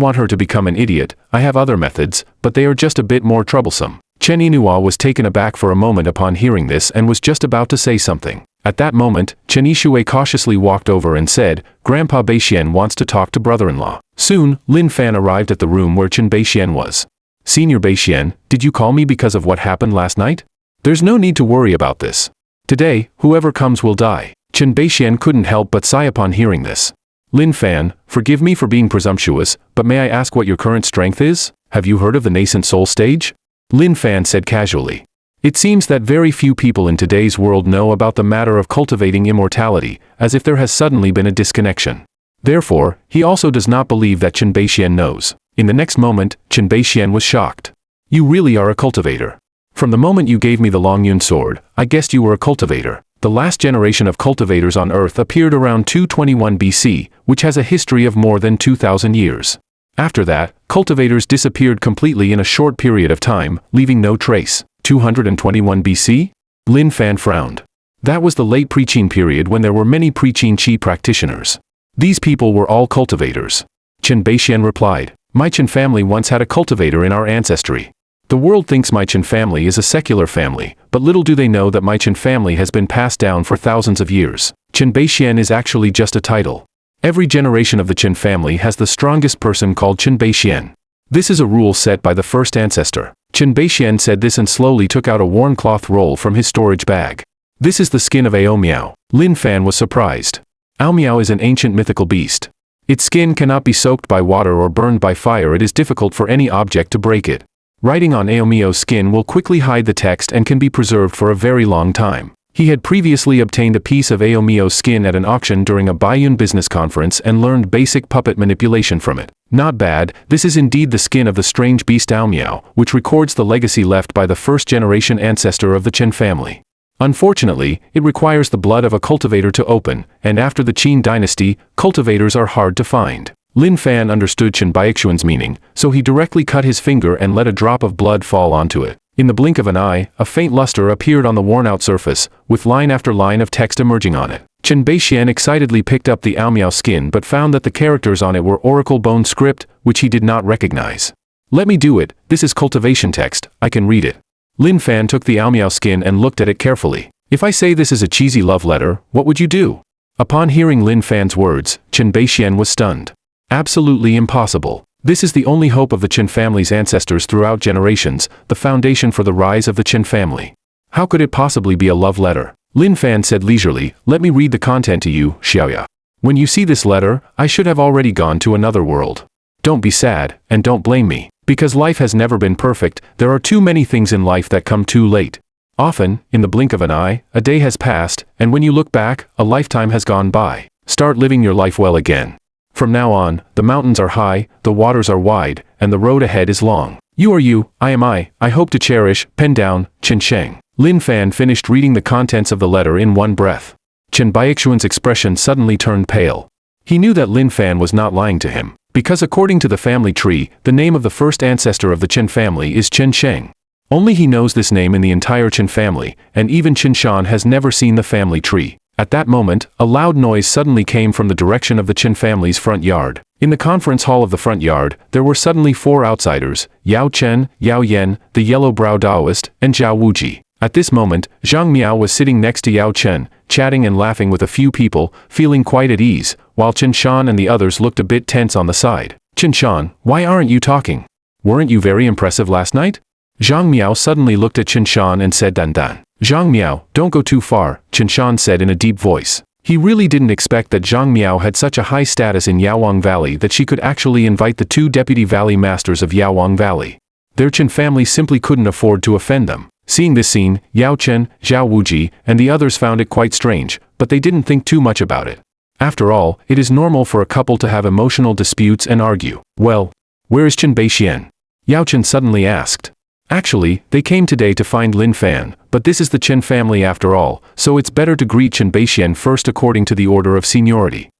want her to become an idiot, I have other methods, but they are just a bit more troublesome. Chen Yinhua was taken aback for a moment upon hearing this and was just about to say something. At that moment, Chen Yishui cautiously walked over and said, Grandpa Beixian wants to talk to brother-in-law. Soon, Lin Fan arrived at the room where Chen Beixian was. Senior Beixian, did you call me because of what happened last night? There's no need to worry about this. Today, whoever comes will die. Chen Beixian couldn't help but sigh upon hearing this. Lin Fan, forgive me for being presumptuous, but may I ask what your current strength is? Have you heard of the Nascent Soul stage? Lin Fan said casually. It seems that very few people in today's world know about the matter of cultivating immortality, as if there has suddenly been a disconnection. Therefore, he also does not believe that Chen Beixian knows. In the next moment, Chen Beixian was shocked. You really are a cultivator. From the moment you gave me the Longyun sword, I guessed you were a cultivator. The last generation of cultivators on Earth appeared around 221 BC, which has a history of more than 2,000 years. After that, cultivators disappeared completely in a short period of time, leaving no trace. 221 BC? Lin Fan frowned. That was the late Pre-Qin period when there were many Pre-Qin Qi practitioners. These people were all cultivators. Chen Beixian replied, My Chen family once had a cultivator in our ancestry. The world thinks my Chen family is a secular family, but little do they know that my Chen family has been passed down for thousands of years. Chen Beixian is actually just a title. Every generation of the Chen family has the strongest person called Chen Beixian. This is a rule set by the first ancestor. Chen Beixian said this and slowly took out a worn cloth roll from his storage bag. This is the skin of Ao Miao. Lin Fan was surprised. Ao Miao is an ancient mythical beast. Its skin cannot be soaked by water or burned by fire. It is difficult for any object to break it. Writing on Ao Miao's skin will quickly hide the text and can be preserved for a very long time. He had previously obtained a piece of Ao Miao's skin at an auction during a Baiyun business conference and learned basic puppet manipulation from it. Not bad, this is indeed the skin of the strange beast Ao Miao, which records the legacy left by the first-generation ancestor of the Chen family. Unfortunately, it requires the blood of a cultivator to open, and after the Qin dynasty, cultivators are hard to find. Lin Fan understood Chen Baixuan's meaning, so he directly cut his finger and let a drop of blood fall onto it. In the blink of an eye, a faint luster appeared on the worn-out surface, with line after line of text emerging on it. Chen Beixian excitedly picked up the Ao Miao skin but found that the characters on it were oracle bone script, which he did not recognize. Let me do it, this is cultivation text, I can read it. Lin Fan took the Ao Miao skin and looked at it carefully. If I say this is a cheesy love letter, what would you do? Upon hearing Lin Fan's words, Chen Beixian was stunned. Absolutely impossible. This is the only hope of the Chen family's ancestors throughout generations, the foundation for the rise of the Chen family. How could it possibly be a love letter? Lin Fan said leisurely, let me read the content to you, Xiaoya. When you see this letter, I should have already gone to another world. Don't be sad, and don't blame me. Because life has never been perfect, there are too many things in life that come too late. Often, in the blink of an eye, a day has passed, and when you look back, a lifetime has gone by. Start living your life well again. From now on, the mountains are high, the waters are wide, and the road ahead is long. You are you, I am I hope to cherish, pen down, Chen Sheng. Lin Fan finished reading the contents of the letter in one breath. Chen Baixuan's expression suddenly turned pale. He knew that Lin Fan was not lying to him, because according to the family tree, the name of the first ancestor of the Chen family is Chen Sheng. Only he knows this name in the entire Chen family, and even Chen Shan has never seen the family tree. At that moment, a loud noise suddenly came from the direction of the Chen family's front yard. In the conference hall of the front yard, there were suddenly 4 outsiders, Yao Chen, Yao Yan, the yellow-brow Taoist, and Zhao Wuji. At this moment, Zhang Miao was sitting next to Yao Chen, chatting and laughing with a few people, feeling quite at ease, while Chen Shan and the others looked a bit tense on the side. Chen Shan, why aren't you talking? Weren't you very impressive last night? Zhang Miao suddenly looked at Chen Shan and said Dan Dan. Zhang Miao, don't go too far, Chen Shan said in a deep voice. He really didn't expect that Zhang Miao had such a high status in Yaowang Valley that she could actually invite the 2 deputy valley masters of Yaowang Valley. their Chen family simply couldn't afford to offend them. Seeing this scene, Yao Chen, Zhao Wuji, and the others found it quite strange, but they didn't think too much about it. After all, it is normal for a couple to have emotional disputes and argue. Well, where is Chen Beixian? Yao Chen suddenly asked. Actually, they came today to find Lin Fan, but this is the Chen family after all, so it's better to greet Chen Beixian first according to the order of seniority.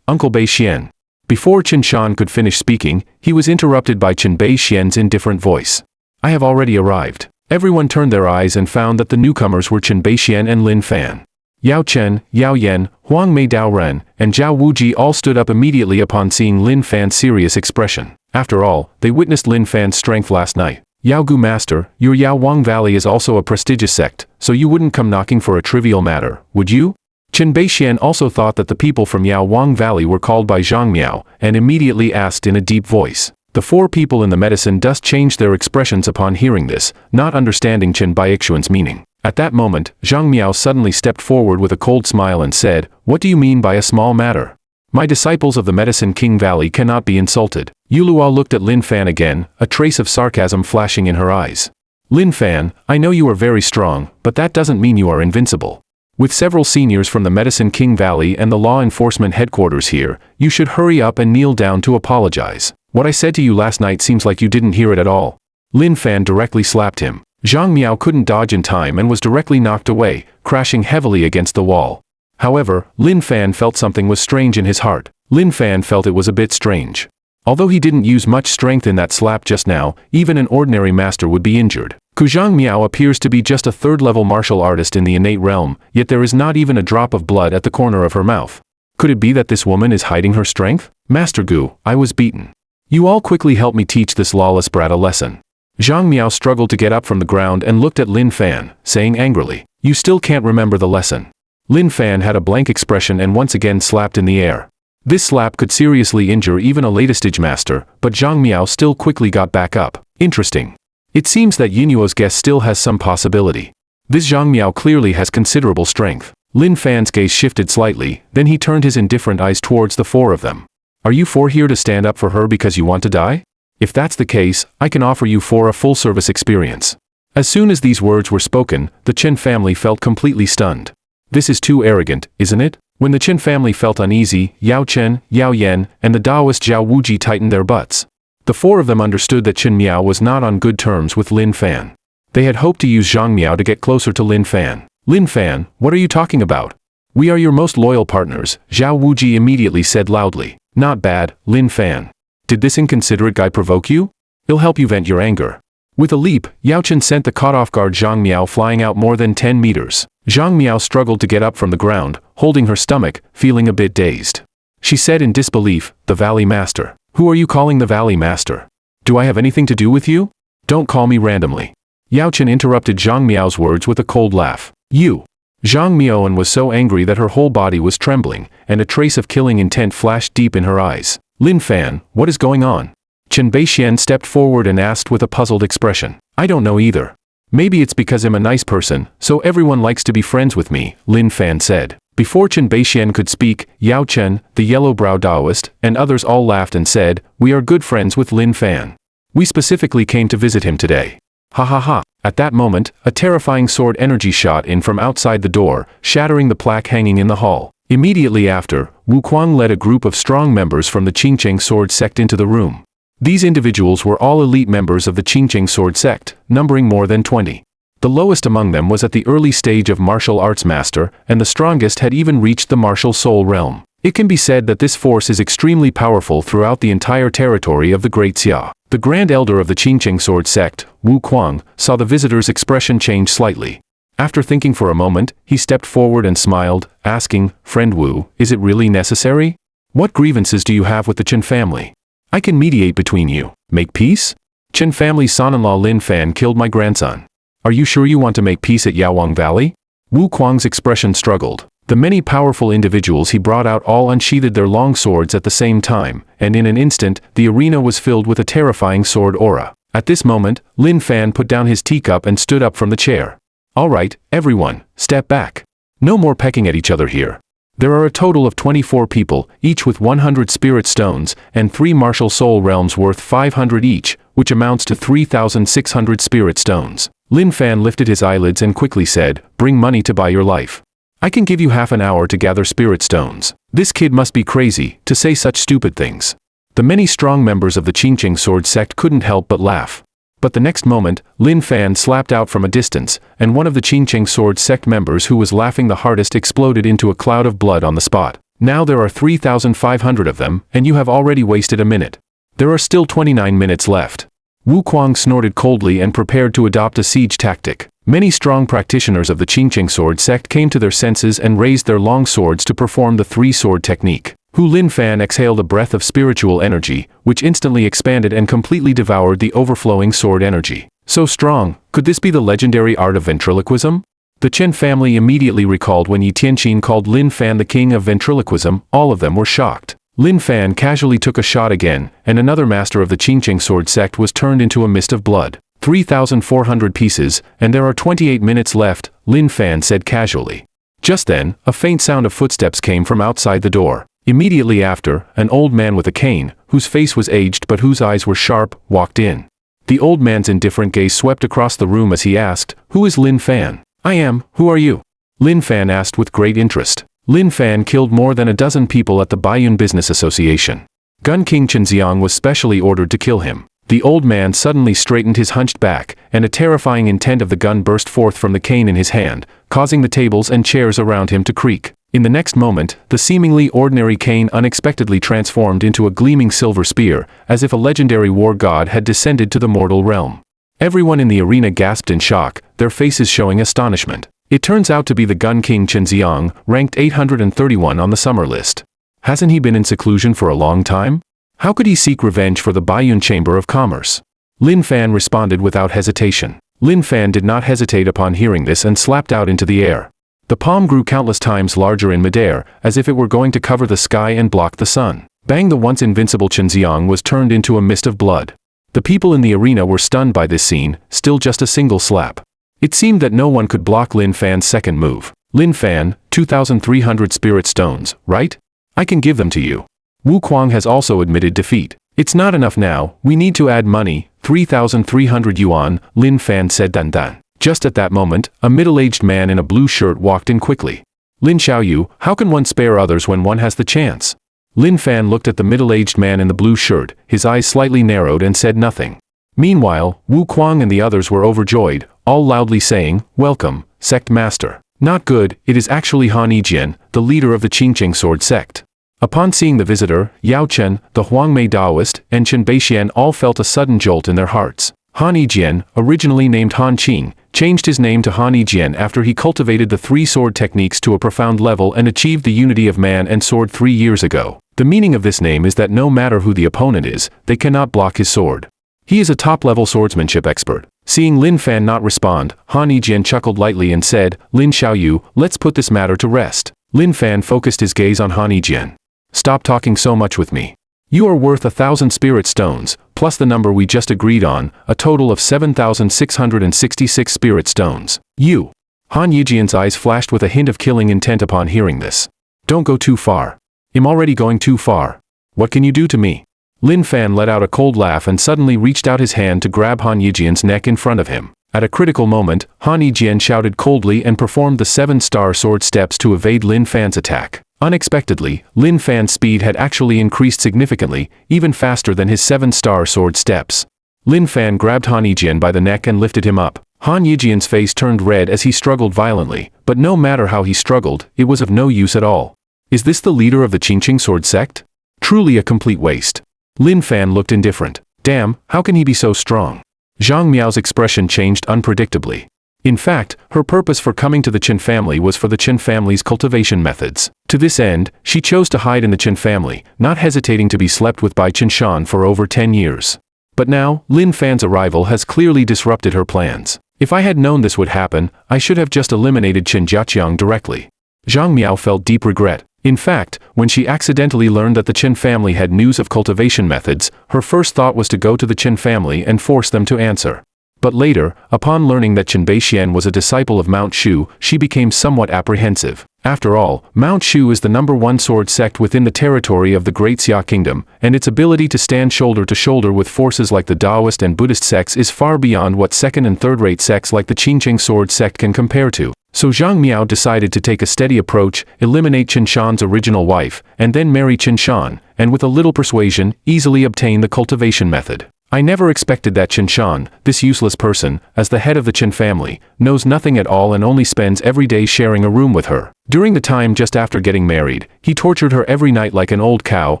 Uncle Beixian. Before Chen Shan could finish speaking, he was interrupted by Chen Beixian's indifferent voice. I have already arrived. Everyone turned their eyes and found that the newcomers were Chen Beixian and Lin Fan. Yao Chen, Yao Yan, Huang Mei Dao Ren, and Zhao Wuji all stood up immediately upon seeing Lin Fan's serious expression. After all, they witnessed Lin Fan's strength last night. Yao Gu Master, your Yao Wang Valley is also a prestigious sect, so you wouldn't come knocking for a trivial matter, would you? Chen Beixian also thought that the people from Yao Wang Valley were called by Zhang Miao, and immediately asked in a deep voice. The four people in the medicine dust changed their expressions upon hearing this, not understanding Chen Beixian's meaning. At that moment, Zhang Miao suddenly stepped forward with a cold smile and said, What do you mean by a small matter? My disciples of the Medicine King Valley cannot be insulted. Yuluo looked at Lin Fan again, a trace of sarcasm flashing in her eyes. Lin Fan, I know you are very strong, but that doesn't mean you are invincible. With several seniors from the Medicine King Valley and the law enforcement headquarters here, you should hurry up and kneel down to apologize. What I said to you last night seems like you didn't hear it at all. Lin Fan directly slapped him. Zhang Miao couldn't dodge in time and was directly knocked away, crashing heavily against the wall. However, Lin Fan felt something was strange in his heart. Lin Fan felt it was a bit strange. Although he didn't use much strength in that slap just now, even an ordinary master would be injured. Zhang Miao appears to be just a third-level martial artist in the innate realm, yet there is not even a drop of blood at the corner of her mouth. Could it be that this woman is hiding her strength? Master Gu, I was beaten. You all quickly help me teach this lawless brat a lesson. Zhang Miao struggled to get up from the ground and looked at Lin Fan, saying angrily, You still can't remember the lesson. Lin Fan had a blank expression and once again slapped in the air. This slap could seriously injure even a later-stage master, but Zhang Miao still quickly got back up. Interesting. It seems that Yunuo's guess still has some possibility. This Zhang Miao clearly has considerable strength. Lin Fan's gaze shifted slightly, then he turned his indifferent eyes towards the four of them. Are you four here to stand up for her because you want to die? If that's the case, I can offer you four a full-service experience. As soon as these words were spoken, the Chen family felt completely stunned. This is too arrogant, isn't it? When the Chen family felt uneasy, Yao Chen, Yao Yan, and the Taoist Zhao Wuji tightened their butts. The four of them understood that Chen Miao was not on good terms with Lin Fan. They had hoped to use Zhang Miao to get closer to Lin Fan. Lin Fan, what are you talking about? We are your most loyal partners, Zhao Wuji immediately said loudly. Not bad, Lin Fan. Did this inconsiderate guy provoke you? He'll help you vent your anger. With a leap, Yao Chen sent the caught-off-guard Zhang Miao flying out more than 10 meters. Zhang Miao struggled to get up from the ground, holding her stomach, feeling a bit dazed. She said in disbelief, The Valley Master. Who are you calling the Valley Master? Do I have anything to do with you? Don't call me randomly. Yao Chen interrupted Zhang Miao's words with a cold laugh. You. Zhang Miao was so angry that her whole body was trembling, and a trace of killing intent flashed deep in her eyes. Lin Fan, what is going on? Chen Beixian stepped forward and asked with a puzzled expression. I don't know either. Maybe it's because I'm a nice person, so everyone likes to be friends with me, Lin Fan said. Before Chen Beixian could speak, Yao Chen, the yellow-browed Taoist, and others all laughed and said, We are good friends with Lin Fan. We specifically came to visit him today. Ha ha ha. At that moment, a terrifying sword energy shot in from outside the door, shattering the plaque hanging in the hall. Immediately after, Wu Kuang led a group of strong members from the Qingcheng sword sect into the room. These individuals were all elite members of the Qingcheng sword sect, numbering more than 20. The lowest among them was at the early stage of martial arts master, and the strongest had even reached the martial soul realm. It can be said that this force is extremely powerful throughout the entire territory of the Great Xia. The Grand Elder of the Qingcheng sword sect, Wu Kuang, saw the visitor's expression change slightly. After thinking for a moment, he stepped forward and smiled, asking, Friend Wu, is it really necessary? What grievances do you have with the Chen family? I can mediate between you. Make peace? Chen family's son-in-law Lin Fan killed my grandson. Are you sure you want to make peace at Yaowang Valley? Wu Kuang's expression struggled. The many powerful individuals he brought out all unsheathed their long swords at the same time, and in an instant, the arena was filled with a terrifying sword aura. At this moment, Lin Fan put down his teacup and stood up from the chair. All right, everyone, step back. No more pecking at each other here. There are a total of 24 people, each with 100 spirit stones, and 3 martial soul realms worth 500 each, which amounts to 3,600 spirit stones. Lin Fan lifted his eyelids and quickly said, "Bring money to buy your life. I can give you half an hour to gather spirit stones." This kid must be crazy to say such stupid things. The many strong members of the Qingqing sword sect couldn't help but laugh. But the next moment, Lin Fan slapped out from a distance, and one of the Qingqing sword sect members who was laughing the hardest exploded into a cloud of blood on the spot. Now there are 3,500 of them, and you have already wasted a minute. There are still 29 minutes left. Wu Kuang snorted coldly and prepared to adopt a siege tactic. Many strong practitioners of the Qingqing sword sect came to their senses and raised their long swords to perform the three-sword technique. Lin Fan exhaled a breath of spiritual energy, which instantly expanded and completely devoured the overflowing sword energy. So strong, could this be the legendary art of ventriloquism? The Chen family immediately recalled when Yi Tianqin called Lin Fan the king of ventriloquism. All of them were shocked. Lin Fan casually took a shot again, and another master of the Qingqing sword sect was turned into a mist of blood. 3,400 pieces, and there are 28 minutes left, Lin Fan said casually. Just then, a faint sound of footsteps came from outside the door. Immediately after, an old man with a cane, whose face was aged but whose eyes were sharp, walked in. The old man's indifferent gaze swept across the room as he asked, "Who is Lin Fan?" "I am, who are you?" Lin Fan asked with great interest. Lin Fan killed more than a dozen people at the Baiyun Business Association. Gun King Chenxiang was specially ordered to kill him. The old man suddenly straightened his hunched back, and a terrifying intent of the gun burst forth from the cane in his hand, causing the tables and chairs around him to creak. In the next moment, the seemingly ordinary cane unexpectedly transformed into a gleaming silver spear, as if a legendary war god had descended to the mortal realm. Everyone in the arena gasped in shock, their faces showing astonishment. It turns out to be the Gun King Chenxiang, ranked 831 on the summer list. Hasn't he been in seclusion for a long time? How could he seek revenge for the Baiyun Chamber of Commerce? Lin Fan responded without hesitation. Lin Fan did not hesitate upon hearing this and slapped out into the air. The palm grew countless times larger in midair, as if it were going to cover the sky and block the sun. Bang! The once invincible Chenxiang was turned into a mist of blood. The people in the arena were stunned by this scene, still just a single slap. It seemed that no one could block Lin Fan's second move. "Lin Fan, 2,300 spirit stones, right? I can give them to you." Wu Kuang has also admitted defeat. "It's not enough now, we need to add money, 3,300 yuan, Lin Fan said dan. Just at that moment, a middle-aged man in a blue shirt walked in quickly. "Lin Xiaoyu, how can one spare others when one has the chance?" Lin Fan looked at the middle-aged man in the blue shirt, his eyes slightly narrowed and said nothing. Meanwhile, Wu Kuang and the others were overjoyed, all loudly saying, "Welcome, Sect Master." Not good, it is actually Han Yijian, the leader of the Qingqing sword sect. Upon seeing the visitor, Yao Chen, the Huangmei Daoist, and Chen Beixian all felt a sudden jolt in their hearts. Han Yijian, originally named Han Qing, changed his name to Han Yijian after he cultivated the three-sword techniques to a profound level and achieved the unity of man and sword 3 years ago. The meaning of this name is that no matter who the opponent is, they cannot block his sword. He is a top-level swordsmanship expert. Seeing Lin Fan not respond, Han Yijian chuckled lightly and said, "Lin Xiaoyu, let's put this matter to rest." Lin Fan focused his gaze on Han Yijian. "Stop talking so much with me. You are worth 1,000 spirit stones, plus the number we just agreed on, a total of 7,666 spirit stones. You." Han Yijian's eyes flashed with a hint of killing intent upon hearing this. "Don't go too far. I'm already going too far. What can you do to me?" Lin Fan let out a cold laugh and suddenly reached out his hand to grab Han Yijian's neck in front of him. At a critical moment, Han Yijian shouted coldly and performed the 7-star sword steps to evade Lin Fan's attack. Unexpectedly, Lin Fan's speed had actually increased significantly, even faster than his 7-star sword steps. Lin Fan grabbed Han Yijian by the neck and lifted him up. Han Yijian's face turned red as he struggled violently, but no matter how he struggled, it was of no use at all. Is this the leader of the Qingqing sword sect? Truly a complete waste. Lin Fan looked indifferent. Damn, how can he be so strong? Zhang Miao's expression changed unpredictably. In fact, her purpose for coming to the Chen family was for the Chen family's cultivation methods. To this end, she chose to hide in the Chen family, not hesitating to be slept with by Chen Shan for over 10 years. But now, Lin Fan's arrival has clearly disrupted her plans. If I had known this would happen, I should have just eliminated Chen Jiaqiang directly. Zhang Miao felt deep regret. In fact, when she accidentally learned that the Chen family had news of cultivation methods, her first thought was to go to the Chen family and force them to answer. But later, upon learning that Chen Beixian was a disciple of Mount Shu, she became somewhat apprehensive. After all, Mount Shu is the #1 sword sect within the territory of the Great Xia Kingdom, and its ability to stand shoulder to shoulder with forces like the Taoist and Buddhist sects is far beyond what second and third-rate sects like the Qingqing sword sect can compare to. So Zhang Miao decided to take a steady approach, eliminate Qin Shan's original wife, and then marry Qin Shan, and with a little persuasion, easily obtain the cultivation method. I never expected that Qin Shan, this useless person, as the head of the Qin family, knows nothing at all and only spends every day sharing a room with her. During the time just after getting married, he tortured her every night like an old cow,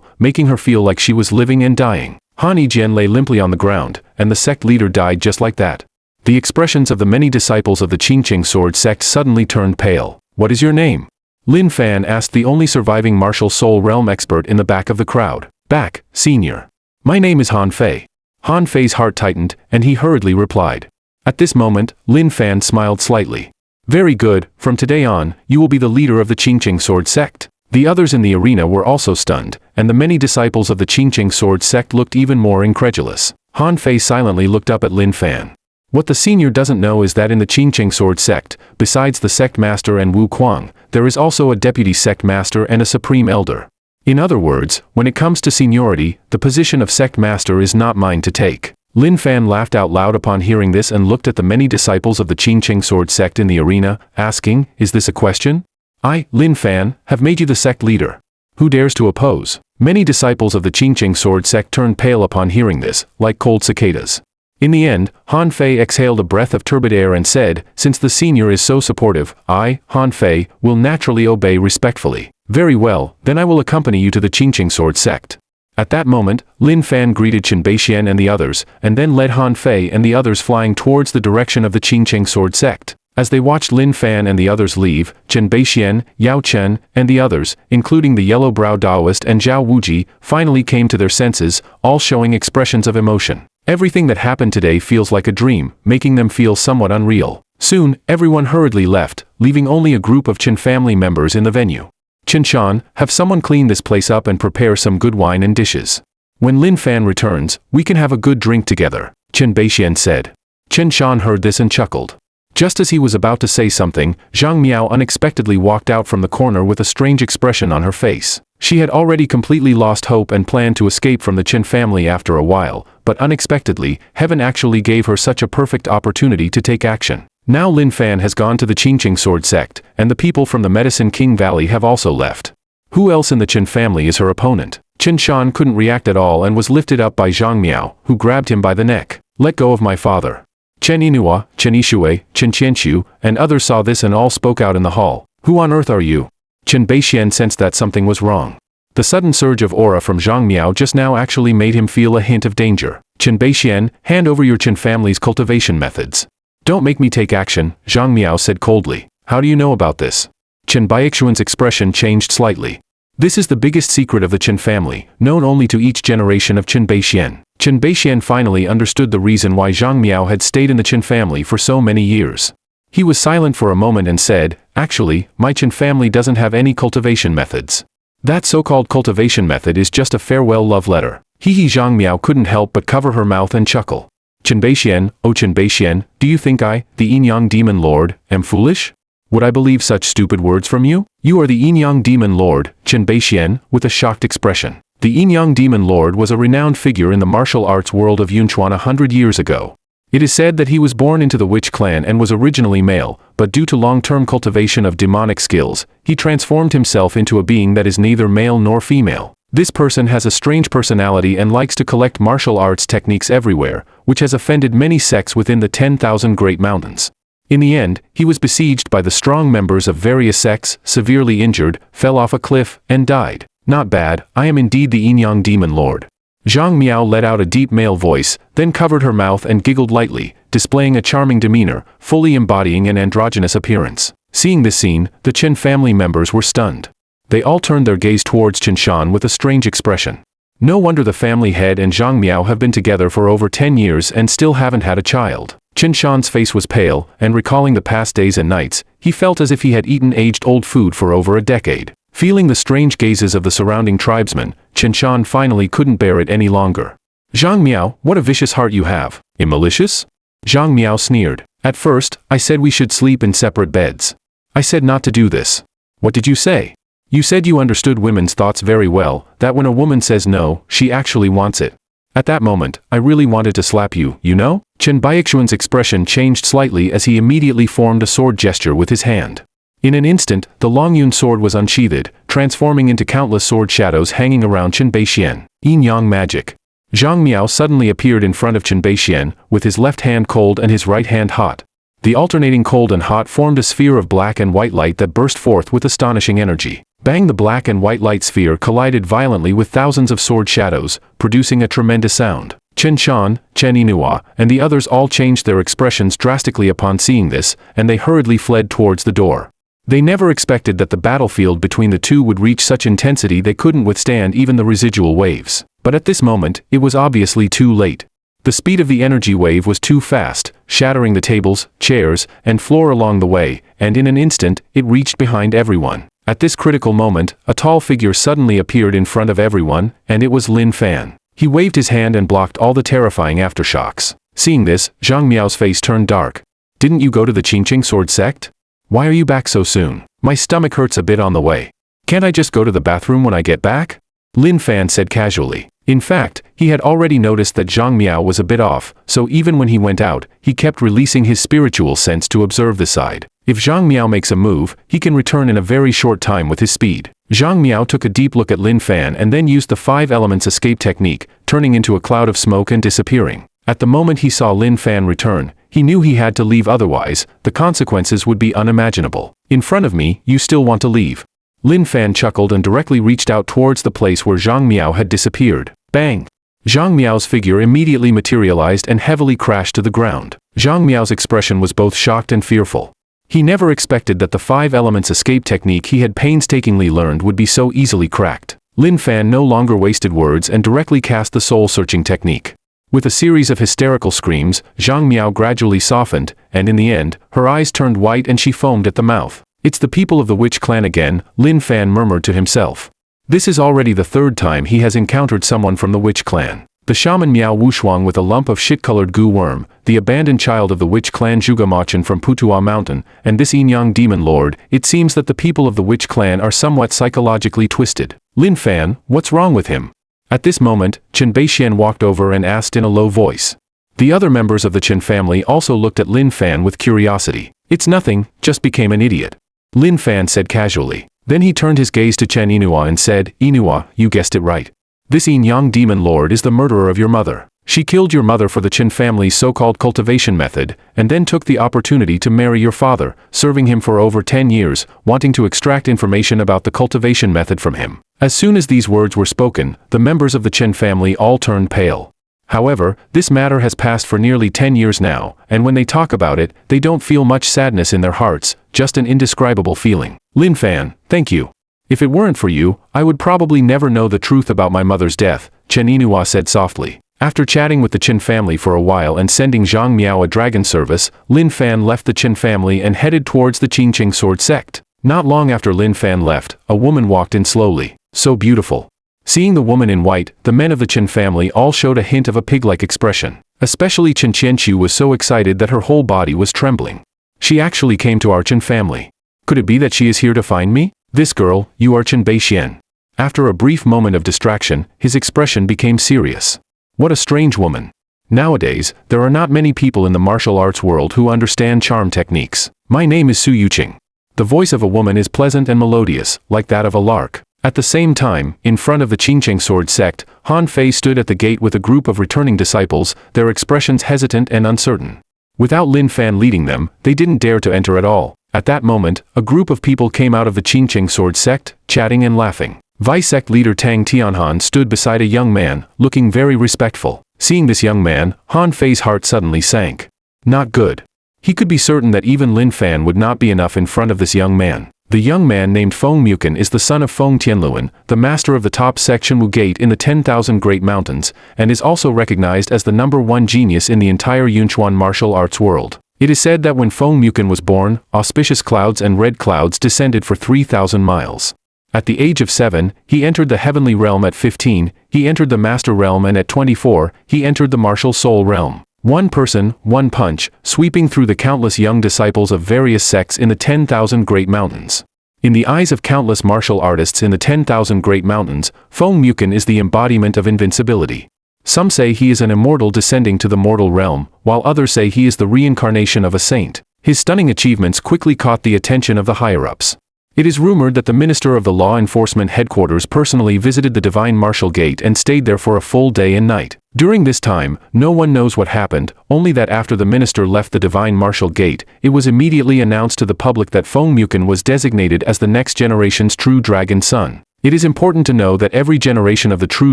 making her feel like she was living and dying. Han Yijian lay limply on the ground, and the sect leader died just like that. The expressions of the many disciples of the Qingqing sword sect suddenly turned pale. "What is your name?" Lin Fan asked the only surviving martial soul realm expert in the back of the crowd. "Back, senior. My name is Han Fei." Han Fei's heart tightened, and he hurriedly replied. At this moment, Lin Fan smiled slightly. "Very good, from today on, you will be the leader of the Qingqing sword sect." The others in the arena were also stunned, and the many disciples of the Qingqing sword sect looked even more incredulous. Han Fei silently looked up at Lin Fan. What the senior doesn't know is that in the Qingqing sword sect, besides the sect master and Wu Kuang, there is also a deputy sect master and a supreme elder. In other words, when it comes to seniority, the position of sect master is not mine to take. Lin Fan laughed out loud upon hearing this and looked at the many disciples of the Qingqing sword sect in the arena, asking, "Is this a question? I, Lin Fan, have made you the sect leader. Who dares to oppose?" Many disciples of the Qingqing sword sect turned pale upon hearing this, like cold cicadas. In the end, Han Fei exhaled a breath of turbid air and said, "Since the senior is so supportive, I, Han Fei, will naturally obey respectfully." "Very well, then I will accompany you to the Qingqing sword sect." At that moment, Lin Fan greeted Chen Beixian and the others, and then led Han Fei and the others flying towards the direction of the Qingqing sword sect. As they watched Lin Fan and the others leave, Chen Beixian, Yao Chen, and the others, including the yellow-browed Taoist and Zhao Wuji, finally came to their senses, all showing expressions of emotion. Everything that happened today feels like a dream, making them feel somewhat unreal. Soon, everyone hurriedly left, leaving only a group of Qin family members in the venue. "Qin Shan, have someone clean this place up and prepare some good wine and dishes. When Lin Fan returns, we can have a good drink together," Chen Beixian said. Qin Shan heard this and chuckled. Just as he was about to say something, Zhang Miao unexpectedly walked out from the corner with a strange expression on her face. She had already completely lost hope and planned to escape from the Qin family after a while, but unexpectedly, heaven actually gave her such a perfect opportunity to take action. Now Lin Fan has gone to the Qingqing sword sect, and the people from the Medicine King Valley have also left. Who else in the Qin family is her opponent? Qin Shan couldn't react at all and was lifted up by Zhang Miao, who grabbed him by the neck. "Let go of my father." Chen Yinhua, Chen Yishui, Chen Qianqiu, and others saw this and all spoke out in the hall. "Who on earth are you?" Chen Beixian sensed that something was wrong. The sudden surge of aura from Zhang Miao just now actually made him feel a hint of danger. "Chen Beixian, hand over your Qin family's cultivation methods." "Don't make me take action," Zhang Miao said coldly. "How do you know about this?" Chen Baixuan's expression changed slightly. "This is the biggest secret of the Qin family, known only to each generation of Chen Beixian." Chen Beixian finally understood the reason why Zhang Miao had stayed in the Qin family for so many years. He was silent for a moment and said, "Actually, my Qin family doesn't have any cultivation methods. That so-called cultivation method is just a farewell love letter." Zhang Miao couldn't help but cover her mouth and chuckle. "Chen Beixian, oh Chen Beixian, do you think I, the Yin-Yang Demon Lord, am foolish? Would I believe such stupid words from you? You are the Yin-Yang Demon Lord," Chen Beixian, with a shocked expression. The Yin-Yang Demon Lord was a renowned figure in the martial arts world of Yunchuan 100 years ago. It is said that he was born into the witch clan and was originally male, but due to long-term cultivation of demonic skills, he transformed himself into a being that is neither male nor female. This person has a strange personality and likes to collect martial arts techniques everywhere, which has offended many sects within the 10,000 Great Mountains. In the end, he was besieged by the strong members of various sects, severely injured, fell off a cliff, and died. "Not bad, I am indeed the Yin-Yang Demon Lord." Zhang Miao let out a deep male voice, then covered her mouth and giggled lightly, displaying a charming demeanor, fully embodying an androgynous appearance. Seeing this scene, the Qin family members were stunned. They all turned their gaze towards Qin Shan with a strange expression. No wonder the family head and Zhang Miao have been together for over 10 years and still haven't had a child. Qin Shan's face was pale, and recalling the past days and nights, he felt as if he had eaten aged-old food for over a decade. Feeling the strange gazes of the surrounding tribesmen, Qin Shan finally couldn't bear it any longer. "Zhang Miao, what a vicious heart you have. Malicious?" Zhang Miao sneered. "At first, I said we should sleep in separate beds. I said not to do this. What did you say? You said you understood women's thoughts very well, that when a woman says no, she actually wants it. At that moment, I really wanted to slap you, you know? Chen Baixuan's expression changed slightly as he immediately formed a sword gesture with his hand. In an instant, the Longyun sword was unsheathed, transforming into countless sword shadows hanging around Chen Baixian. Yin-yang magic. Zhang Miao suddenly appeared in front of Chen Baixian, with his left hand cold and his right hand hot. The alternating cold and hot formed a sphere of black and white light that burst forth with astonishing energy. Bang! The black and white light sphere collided violently with thousands of sword shadows, producing a tremendous sound. Chen Shan, Chen Inua, and the others all changed their expressions drastically upon seeing this, and they hurriedly fled towards the door. They never expected that the battlefield between the two would reach such intensity they couldn't withstand even the residual waves. But at this moment, it was obviously too late. The speed of the energy wave was too fast, shattering the tables, chairs, and floor along the way, and in an instant, it reached behind everyone. At this critical moment, a tall figure suddenly appeared in front of everyone, and it was Lin Fan. He waved his hand and blocked all the terrifying aftershocks. Seeing this, Zhang Miao's face turned dark. Didn't you go to the Qingqing sword sect? Why are you back so soon? My stomach hurts a bit on the way. Can't I just go to the bathroom when I get back? Lin Fan said casually. In fact, he had already noticed that Zhang Miao was a bit off, so even when he went out, he kept releasing his spiritual sense to observe the side. If Zhang Miao makes a move, he can return in a very short time with his speed. Zhang Miao took a deep look at Lin Fan and then used the 5 elements escape technique, turning into a cloud of smoke and disappearing. At the moment he saw Lin Fan return, he knew he had to leave, otherwise, the consequences would be unimaginable. In front of me, you still want to leave? Lin Fan chuckled and directly reached out towards the place where Zhang Miao had disappeared. Bang! Zhang Miao's figure immediately materialized and heavily crashed to the ground. Zhang Miao's expression was both shocked and fearful. He never expected that the 5 elements escape technique he had painstakingly learned would be so easily cracked. Lin Fan no longer wasted words and directly cast the soul-searching technique. With a series of hysterical screams, Zhang Miao gradually softened, and in the end, her eyes turned white and she foamed at the mouth. It's the people of the Witch Clan again, Lin Fan murmured to himself. This is already the 3rd time he has encountered someone from the Witch Clan. The shaman Miao Wushuang with a lump of shit-colored goo worm, the abandoned child of the Witch Clan Zhugamachan from Putua Mountain, and this Yin-yang demon lord. It seems that the people of the Witch Clan are somewhat psychologically twisted. Lin Fan, what's wrong with him? At this moment, Chen Baixian walked over and asked in a low voice. The other members of the Chen family also looked at Lin Fan with curiosity. It's nothing, just became an idiot. Lin Fan said casually. Then he turned his gaze to Chen Inua and said, Inua, you guessed it right. This Yin-yang demon lord is the murderer of your mother. She killed your mother for the Chen family's so-called cultivation method, and then took the opportunity to marry your father, serving him for over 10 years, wanting to extract information about the cultivation method from him. As soon as these words were spoken, the members of the Chen family all turned pale. However, this matter has passed for nearly 10 years now, and when they talk about it, they don't feel much sadness in their hearts, just an indescribable feeling. Lin Fan, thank you. If it weren't for you, I would probably never know the truth about my mother's death, Chen Inua said softly. After chatting with the Chen family for a while and sending Zhang Miao a dragon service, Lin Fan left the Chen family and headed towards the Qingqing sword sect. Not long after Lin Fan left, a woman walked in slowly. So beautiful. Seeing the woman in white, the men of the Chen family all showed a hint of a pig-like expression. Especially Chen Qianqiu was so excited that her whole body was trembling. She actually came to our Chen family. Could it be that she is here to find me? This girl, you are Chen Baixian. After a brief moment of distraction, his expression became serious. What a strange woman. Nowadays, there are not many people in the martial arts world who understand charm techniques. My name is Su Yuqing. The voice of a woman is pleasant and melodious, like that of a lark. At the same time, in front of the Qingqing sword sect, Han Fei stood at the gate with a group of returning disciples, their expressions hesitant and uncertain. Without Lin Fan leading them, they didn't dare to enter at all. At that moment, a group of people came out of the Qingqing sword sect, chatting and laughing. Vice sect leader Tang Tianhan stood beside a young man, looking very respectful. Seeing this young man, Han Fei's heart suddenly sank. Not good. He could be certain that even Lin Fan would not be enough in front of this young man. The young man named Feng Mukan is the son of Feng Tianluan, the master of the top section Wu Gate in the 10,000 Great Mountains, and is also recognized as the #1 genius in the entire Yunchuan martial arts world. It is said that when Feng Mukan was born, auspicious clouds and red clouds descended for 3,000 miles. At the age of 7, he entered the heavenly realm. At 15, he entered the master realm, and at 24, he entered the martial soul realm. One person, one punch, sweeping through the countless young disciples of various sects in the 10,000 Great Mountains. In the eyes of countless martial artists in the 10,000 Great Mountains, Feng Mukin is the embodiment of invincibility. Some say he is an immortal descending to the mortal realm, while others say he is the reincarnation of a saint. His stunning achievements quickly caught the attention of the higher-ups. It is rumored that the Minister of the Law Enforcement Headquarters personally visited the Divine Martial Gate and stayed there for a full day and night. During this time, no one knows what happened, only that after the minister left the Divine Martial Gate, it was immediately announced to the public that Feng Mukin was designated as the next generation's true Dragon Son. It is important to know that every generation of the true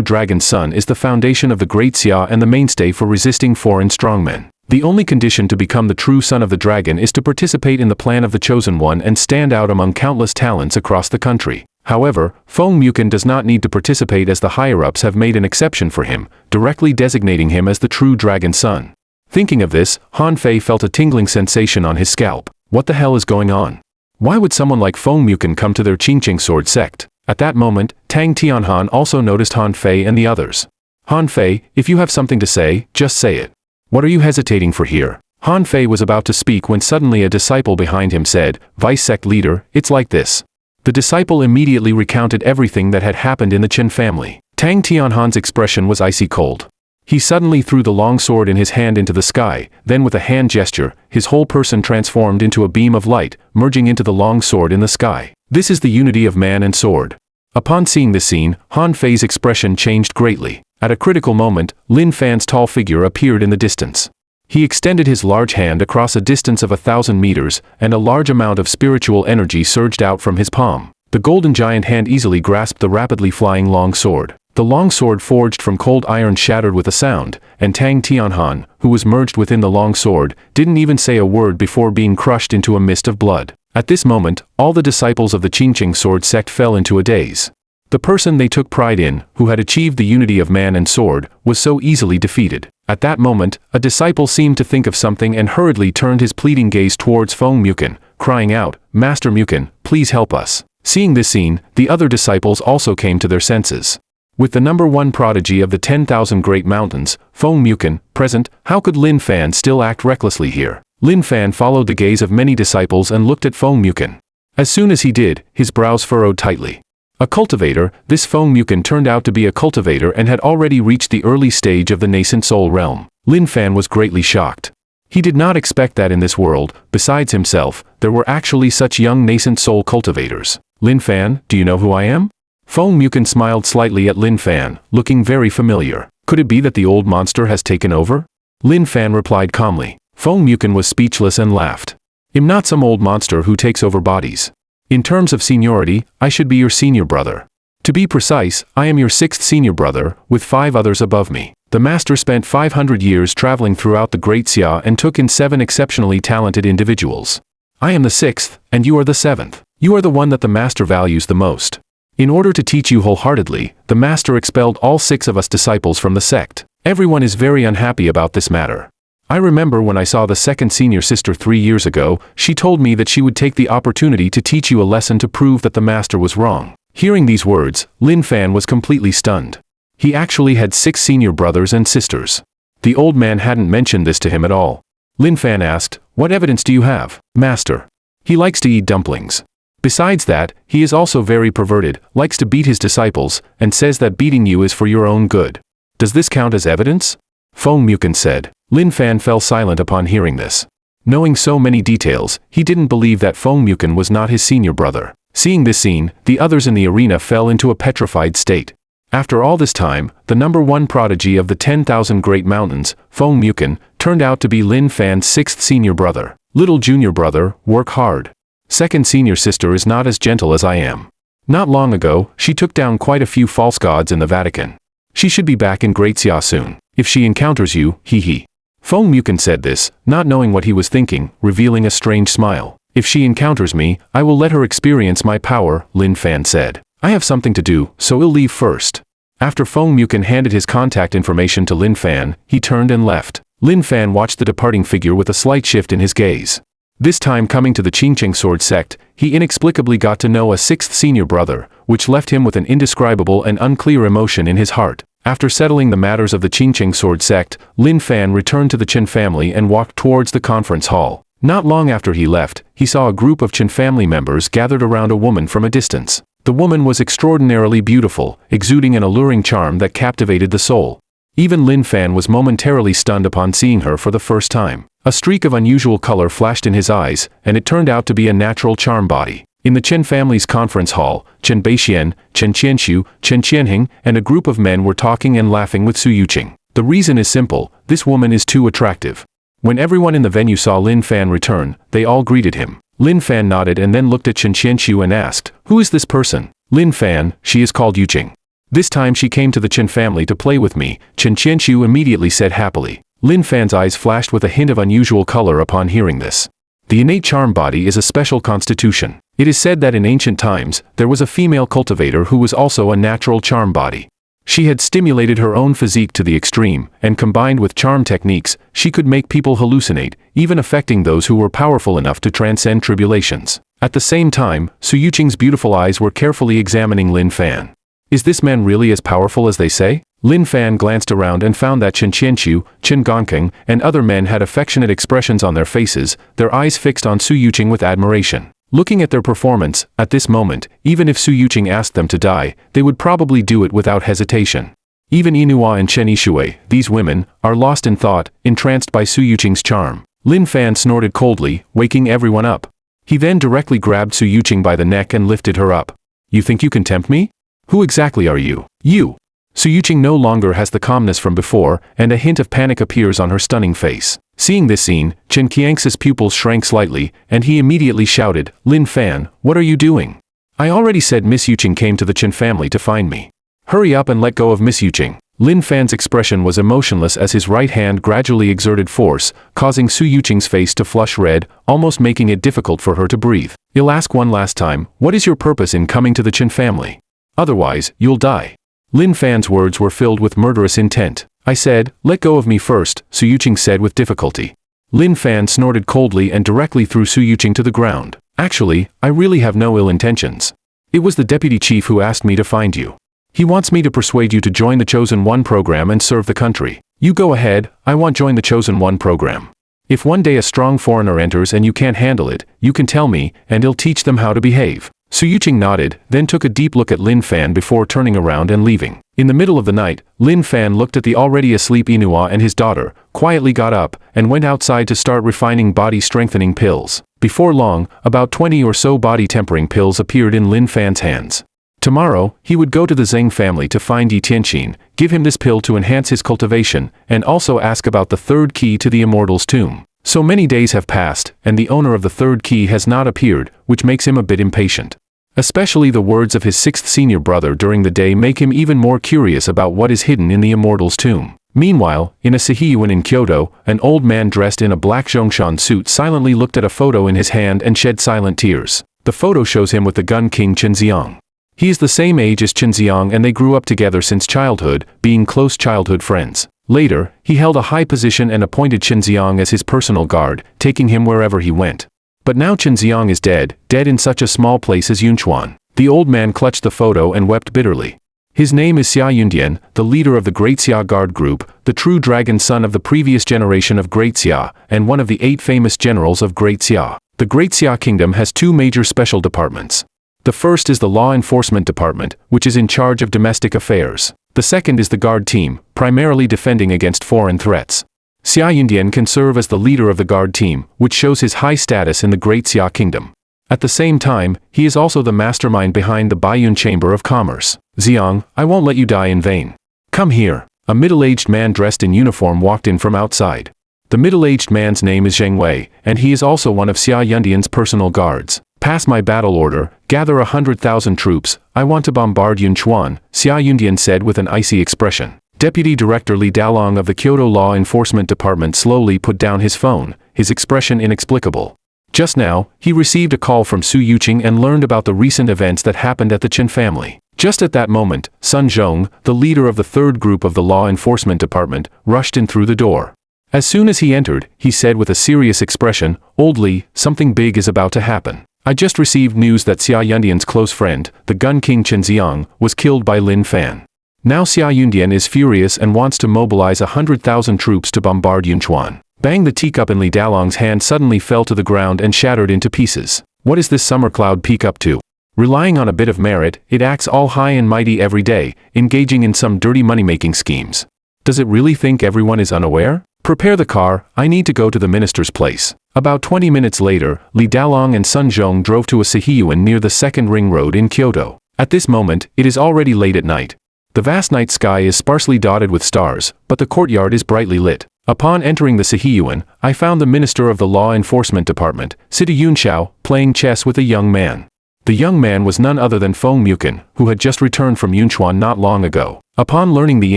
Dragon Son is the foundation of the Great Xia and the mainstay for resisting foreign strongmen. The only condition to become the true son of the dragon is to participate in the plan of the Chosen One and stand out among countless talents across the country. However, Feng Mukin does not need to participate as the higher-ups have made an exception for him, directly designating him as the true Dragon Son. Thinking of this, Han Fei felt a tingling sensation on his scalp. What the hell is going on? Why would someone like Feng Mukin come to their Qingqing sword sect? At that moment, Tang Tianhan also noticed Han Fei and the others. Han Fei, if you have something to say, just say it. What are you hesitating for here? Han Fei was about to speak when suddenly a disciple behind him said, Vice Sect Leader, it's like this. The disciple immediately recounted everything that had happened in the Chen family. Tang Tianhan's expression was icy cold. He suddenly threw the long sword in his hand into the sky, then with a hand gesture, his whole person transformed into a beam of light, merging into the long sword in the sky. This is the unity of man and sword. Upon seeing this scene, Han Fei's expression changed greatly. At a critical moment, Lin Fan's tall figure appeared in the distance. He extended his large hand across a distance of 1,000 meters, and a large amount of spiritual energy surged out from his palm. The golden giant hand easily grasped the rapidly flying long sword. The long sword forged from cold iron shattered with a sound, and Tang Tianhan, who was merged within the long sword, didn't even say a word before being crushed into a mist of blood. At this moment, all the disciples of the Qingqing sword sect fell into a daze. The person they took pride in, who had achieved the unity of man and sword, was so easily defeated. At that moment, a disciple seemed to think of something and hurriedly turned his pleading gaze towards Feng Mukin, crying out, Master Mukin, please help us. Seeing this scene, the other disciples also came to their senses. With the #1 prodigy of the 10,000 Great Mountains, Feng Mukin, present, how could Lin Fan still act recklessly here? Lin Fan followed the gaze of many disciples and looked at Feng Mukin. As soon as he did, his brows furrowed tightly. A cultivator, this Feng Mukin turned out to be a cultivator and had already reached the early stage of the nascent soul realm. Lin Fan was greatly shocked. He did not expect that in this world, besides himself, there were actually such young nascent soul cultivators. Lin Fan, do you know who I am? Feng Mukin smiled slightly at Lin Fan, looking very familiar. Could it be that the old monster has taken over? Lin Fan replied calmly. Feng Mukin was speechless and laughed. I'm not some old monster who takes over bodies. In terms of seniority, I should be your senior brother. To be precise, I am your 6th senior brother, with 5 others above me. The master spent 500 years traveling throughout the Great Xia and took in 7 exceptionally talented individuals. I am the 6th, and you are the 7th. You are the one that the master values the most. In order to teach you wholeheartedly, the master expelled all 6 of us disciples from the sect. Everyone is very unhappy about this matter. I remember when I saw the 2nd senior sister 3 years ago, she told me that she would take the opportunity to teach you a lesson to prove that the master was wrong. Hearing these words, Lin Fan was completely stunned. He actually had 6 senior brothers and sisters. The old man hadn't mentioned this to him at all. Lin Fan asked, what evidence do you have, master? He likes to eat dumplings. Besides that, he is also very perverted, likes to beat his disciples, and says that beating you is for your own good. Does this count as evidence? Feng Mukin said. Lin Fan fell silent upon hearing this. Knowing so many details, he didn't believe that Feng Mukin was not his senior brother. Seeing this scene, the others in the arena fell into a petrified state. After all this time, the #1 prodigy of the 10,000 Great Mountains, Feng Mukin, turned out to be Lin Fan's 6th senior brother. Little junior brother, work hard. 2nd senior sister is not as gentle as I am. Not long ago, she took down quite a few false gods in the Vatican. She should be back in Great Xia soon. If she encounters you, hee. Feng Mukin said this, not knowing what he was thinking, revealing a strange smile. If she encounters me, I will let her experience my power, Lin Fan said. I have something to do, so I'll leave first. After Feng Mukin handed his contact information to Lin Fan, he turned and left. Lin Fan watched the departing figure with a slight shift in his gaze. This time coming to the Qingqing sword sect, he inexplicably got to know a 6th senior brother, which left him with an indescribable and unclear emotion in his heart. After settling the matters of the Qingqing sword sect, Lin Fan returned to the Chen family and walked towards the conference hall. Not long after he left, he saw a group of Chen family members gathered around a woman from a distance. The woman was extraordinarily beautiful, exuding an alluring charm that captivated the soul. Even Lin Fan was momentarily stunned upon seeing her for the first time. A streak of unusual color flashed in his eyes, and it turned out to be a natural charm body. In the Chen family's conference hall, Chen Beixian, Chen Qianshu, Chen Qianheng, and a group of men were talking and laughing with Su Yuqing. The reason is simple: this woman is too attractive. When everyone in the venue saw Lin Fan return, they all greeted him. Lin Fan nodded and then looked at Chen Qianshu and asked, "Who is this person?" "Lin Fan, she is called Yuqing. This time she came to the Chen family to play with me," Chen Qianshu immediately said happily. Lin Fan's eyes flashed with a hint of unusual color upon hearing this. The innate charm body is a special constitution. It is said that in ancient times, there was a female cultivator who was also a natural charm body. She had stimulated her own physique to the extreme, and combined with charm techniques, she could make people hallucinate, even affecting those who were powerful enough to transcend tribulations. At the same time, Su Yuqing's beautiful eyes were carefully examining Lin Fan. Is this man really as powerful as they say? Lin Fan glanced around and found that Chen Qianshu, Chen Gongkeng, and other men had affectionate expressions on their faces, their eyes fixed on Su Yuqing with admiration. Looking at their performance, at this moment, even if Su Yuqing asked them to die, they would probably do it without hesitation. Even Inua and Chen Yishui, these women, are lost in thought, entranced by Su Yuqing's charm. Lin Fan snorted coldly, waking everyone up. He then directly grabbed Su Yuqing by the neck and lifted her up. "You think you can tempt me? Who exactly are you?" "You." Su Yuqing no longer has the calmness from before, and a hint of panic appears on her stunning face. Seeing this scene, Chen Qiang's pupils shrank slightly, and he immediately shouted, "Lin Fan, what are you doing? I already said Miss Yuqing came to the Chen family to find me. Hurry up and let go of Miss Yuqing." Lin Fan's expression was emotionless as his right hand gradually exerted force, causing Su Yuqing's face to flush red, almost making it difficult for her to breathe. "I'll ask one last time, what is your purpose in coming to the Chen family? Otherwise, you'll die." Lin Fan's words were filled with murderous intent. "I said, let go of me first," Su Yuqing said with difficulty. Lin Fan snorted coldly and directly threw Su Yuqing to the ground. "Actually, I really have no ill intentions. It was the deputy chief who asked me to find you. He wants me to persuade you to join the Chosen One program and serve the country. You go ahead, I want join the Chosen One program. If one day a strong foreigner enters and you can't handle it, you can tell me, and I'll teach them how to behave." Su Yuqing nodded, then took a deep look at Lin Fan before turning around and leaving. In the middle of the night, Lin Fan looked at the already asleep Inua and his daughter, quietly got up, and went outside to start refining body-strengthening pills. Before long, about 20 or so body-tempering pills appeared in Lin Fan's hands. Tomorrow, he would go to the Zheng family to find Yi Tianqin, give him this pill to enhance his cultivation, and also ask about the third key to the Immortal's tomb. So many days have passed, and the owner of the third key has not appeared, which makes him a bit impatient. Especially the words of his sixth senior brother during the day make him even more curious about what is hidden in the Immortal's tomb. Meanwhile, in a Sihiyuan in Kyoto, an old man dressed in a black Zhongshan suit silently looked at a photo in his hand and shed silent tears. The photo shows him with the gun king Chen Xiang. He is the same age as Chen Xiang and they grew up together since childhood, being close childhood friends. Later, he held a high position and appointed Chen Xiang as his personal guard, taking him wherever he went. But now Chen Xiang is dead in such a small place as Yunchuan. The old man clutched the photo and wept bitterly. His name is Xia Yundian, the leader of the Great Xia Guard Group, the true dragon son of the previous generation of Great Xia, and one of the 8 famous generals of Great Xia. The Great Xia Kingdom has 2 major special departments. The first is the Law Enforcement Department, which is in charge of domestic affairs. The second is the Guard Team, primarily defending against foreign threats. Xia Yundian can serve as the leader of the Guard Team, which shows his high status in the Great Xia Kingdom. At the same time, he is also the mastermind behind the Baiyun Chamber of Commerce. "Xiang, I won't let you die in vain. Come here." A middle-aged man dressed in uniform walked in from outside. The middle-aged man's name is Zheng Wei, and he is also one of Xia Yundian's personal guards. "Pass my battle order, gather 100,000 troops, I want to bombard Yunchuan," Xia Yundian said with an icy expression. Deputy Director Li Dalong of the Kyoto Law Enforcement Department slowly put down his phone, his expression inexplicable. Just now, he received a call from Su Yuqing and learned about the recent events that happened at the Chen family. Just at that moment, Sun Zhong, the leader of the third group of the Law Enforcement Department, rushed in through the door. As soon as he entered, he said with a serious expression, "Old Li, something big is about to happen. I just received news that Xia Yundian's close friend, the Gun King Chen Xiang, was killed by Lin Fan. Now Xia Yundian is furious and wants to mobilize 100,000 troops to bombard Yunchuan. Bang! The teacup in Li Dalong's hand suddenly fell to the ground and shattered into pieces. What is this summer cloud peak up to? Relying on a bit of merit, it acts all high and mighty every day, engaging in some dirty money-making schemes. Does it really think everyone is unaware? Prepare the car, I need to go to the minister's place. About 20 minutes later, Li Dalong and Sun Zhong drove to a Sihiyuan near the second ring road in Kyoto. At this moment, it is already late at night. The vast night sky is sparsely dotted with stars, but the courtyard is brightly lit. Upon entering the Sihiyuan, I found the Minister of the Law Enforcement Department, Sita Yunxiao, playing chess with a young man. The young man was none other than Feng Mukin, who had just returned from Yunchuan not long ago. Upon learning the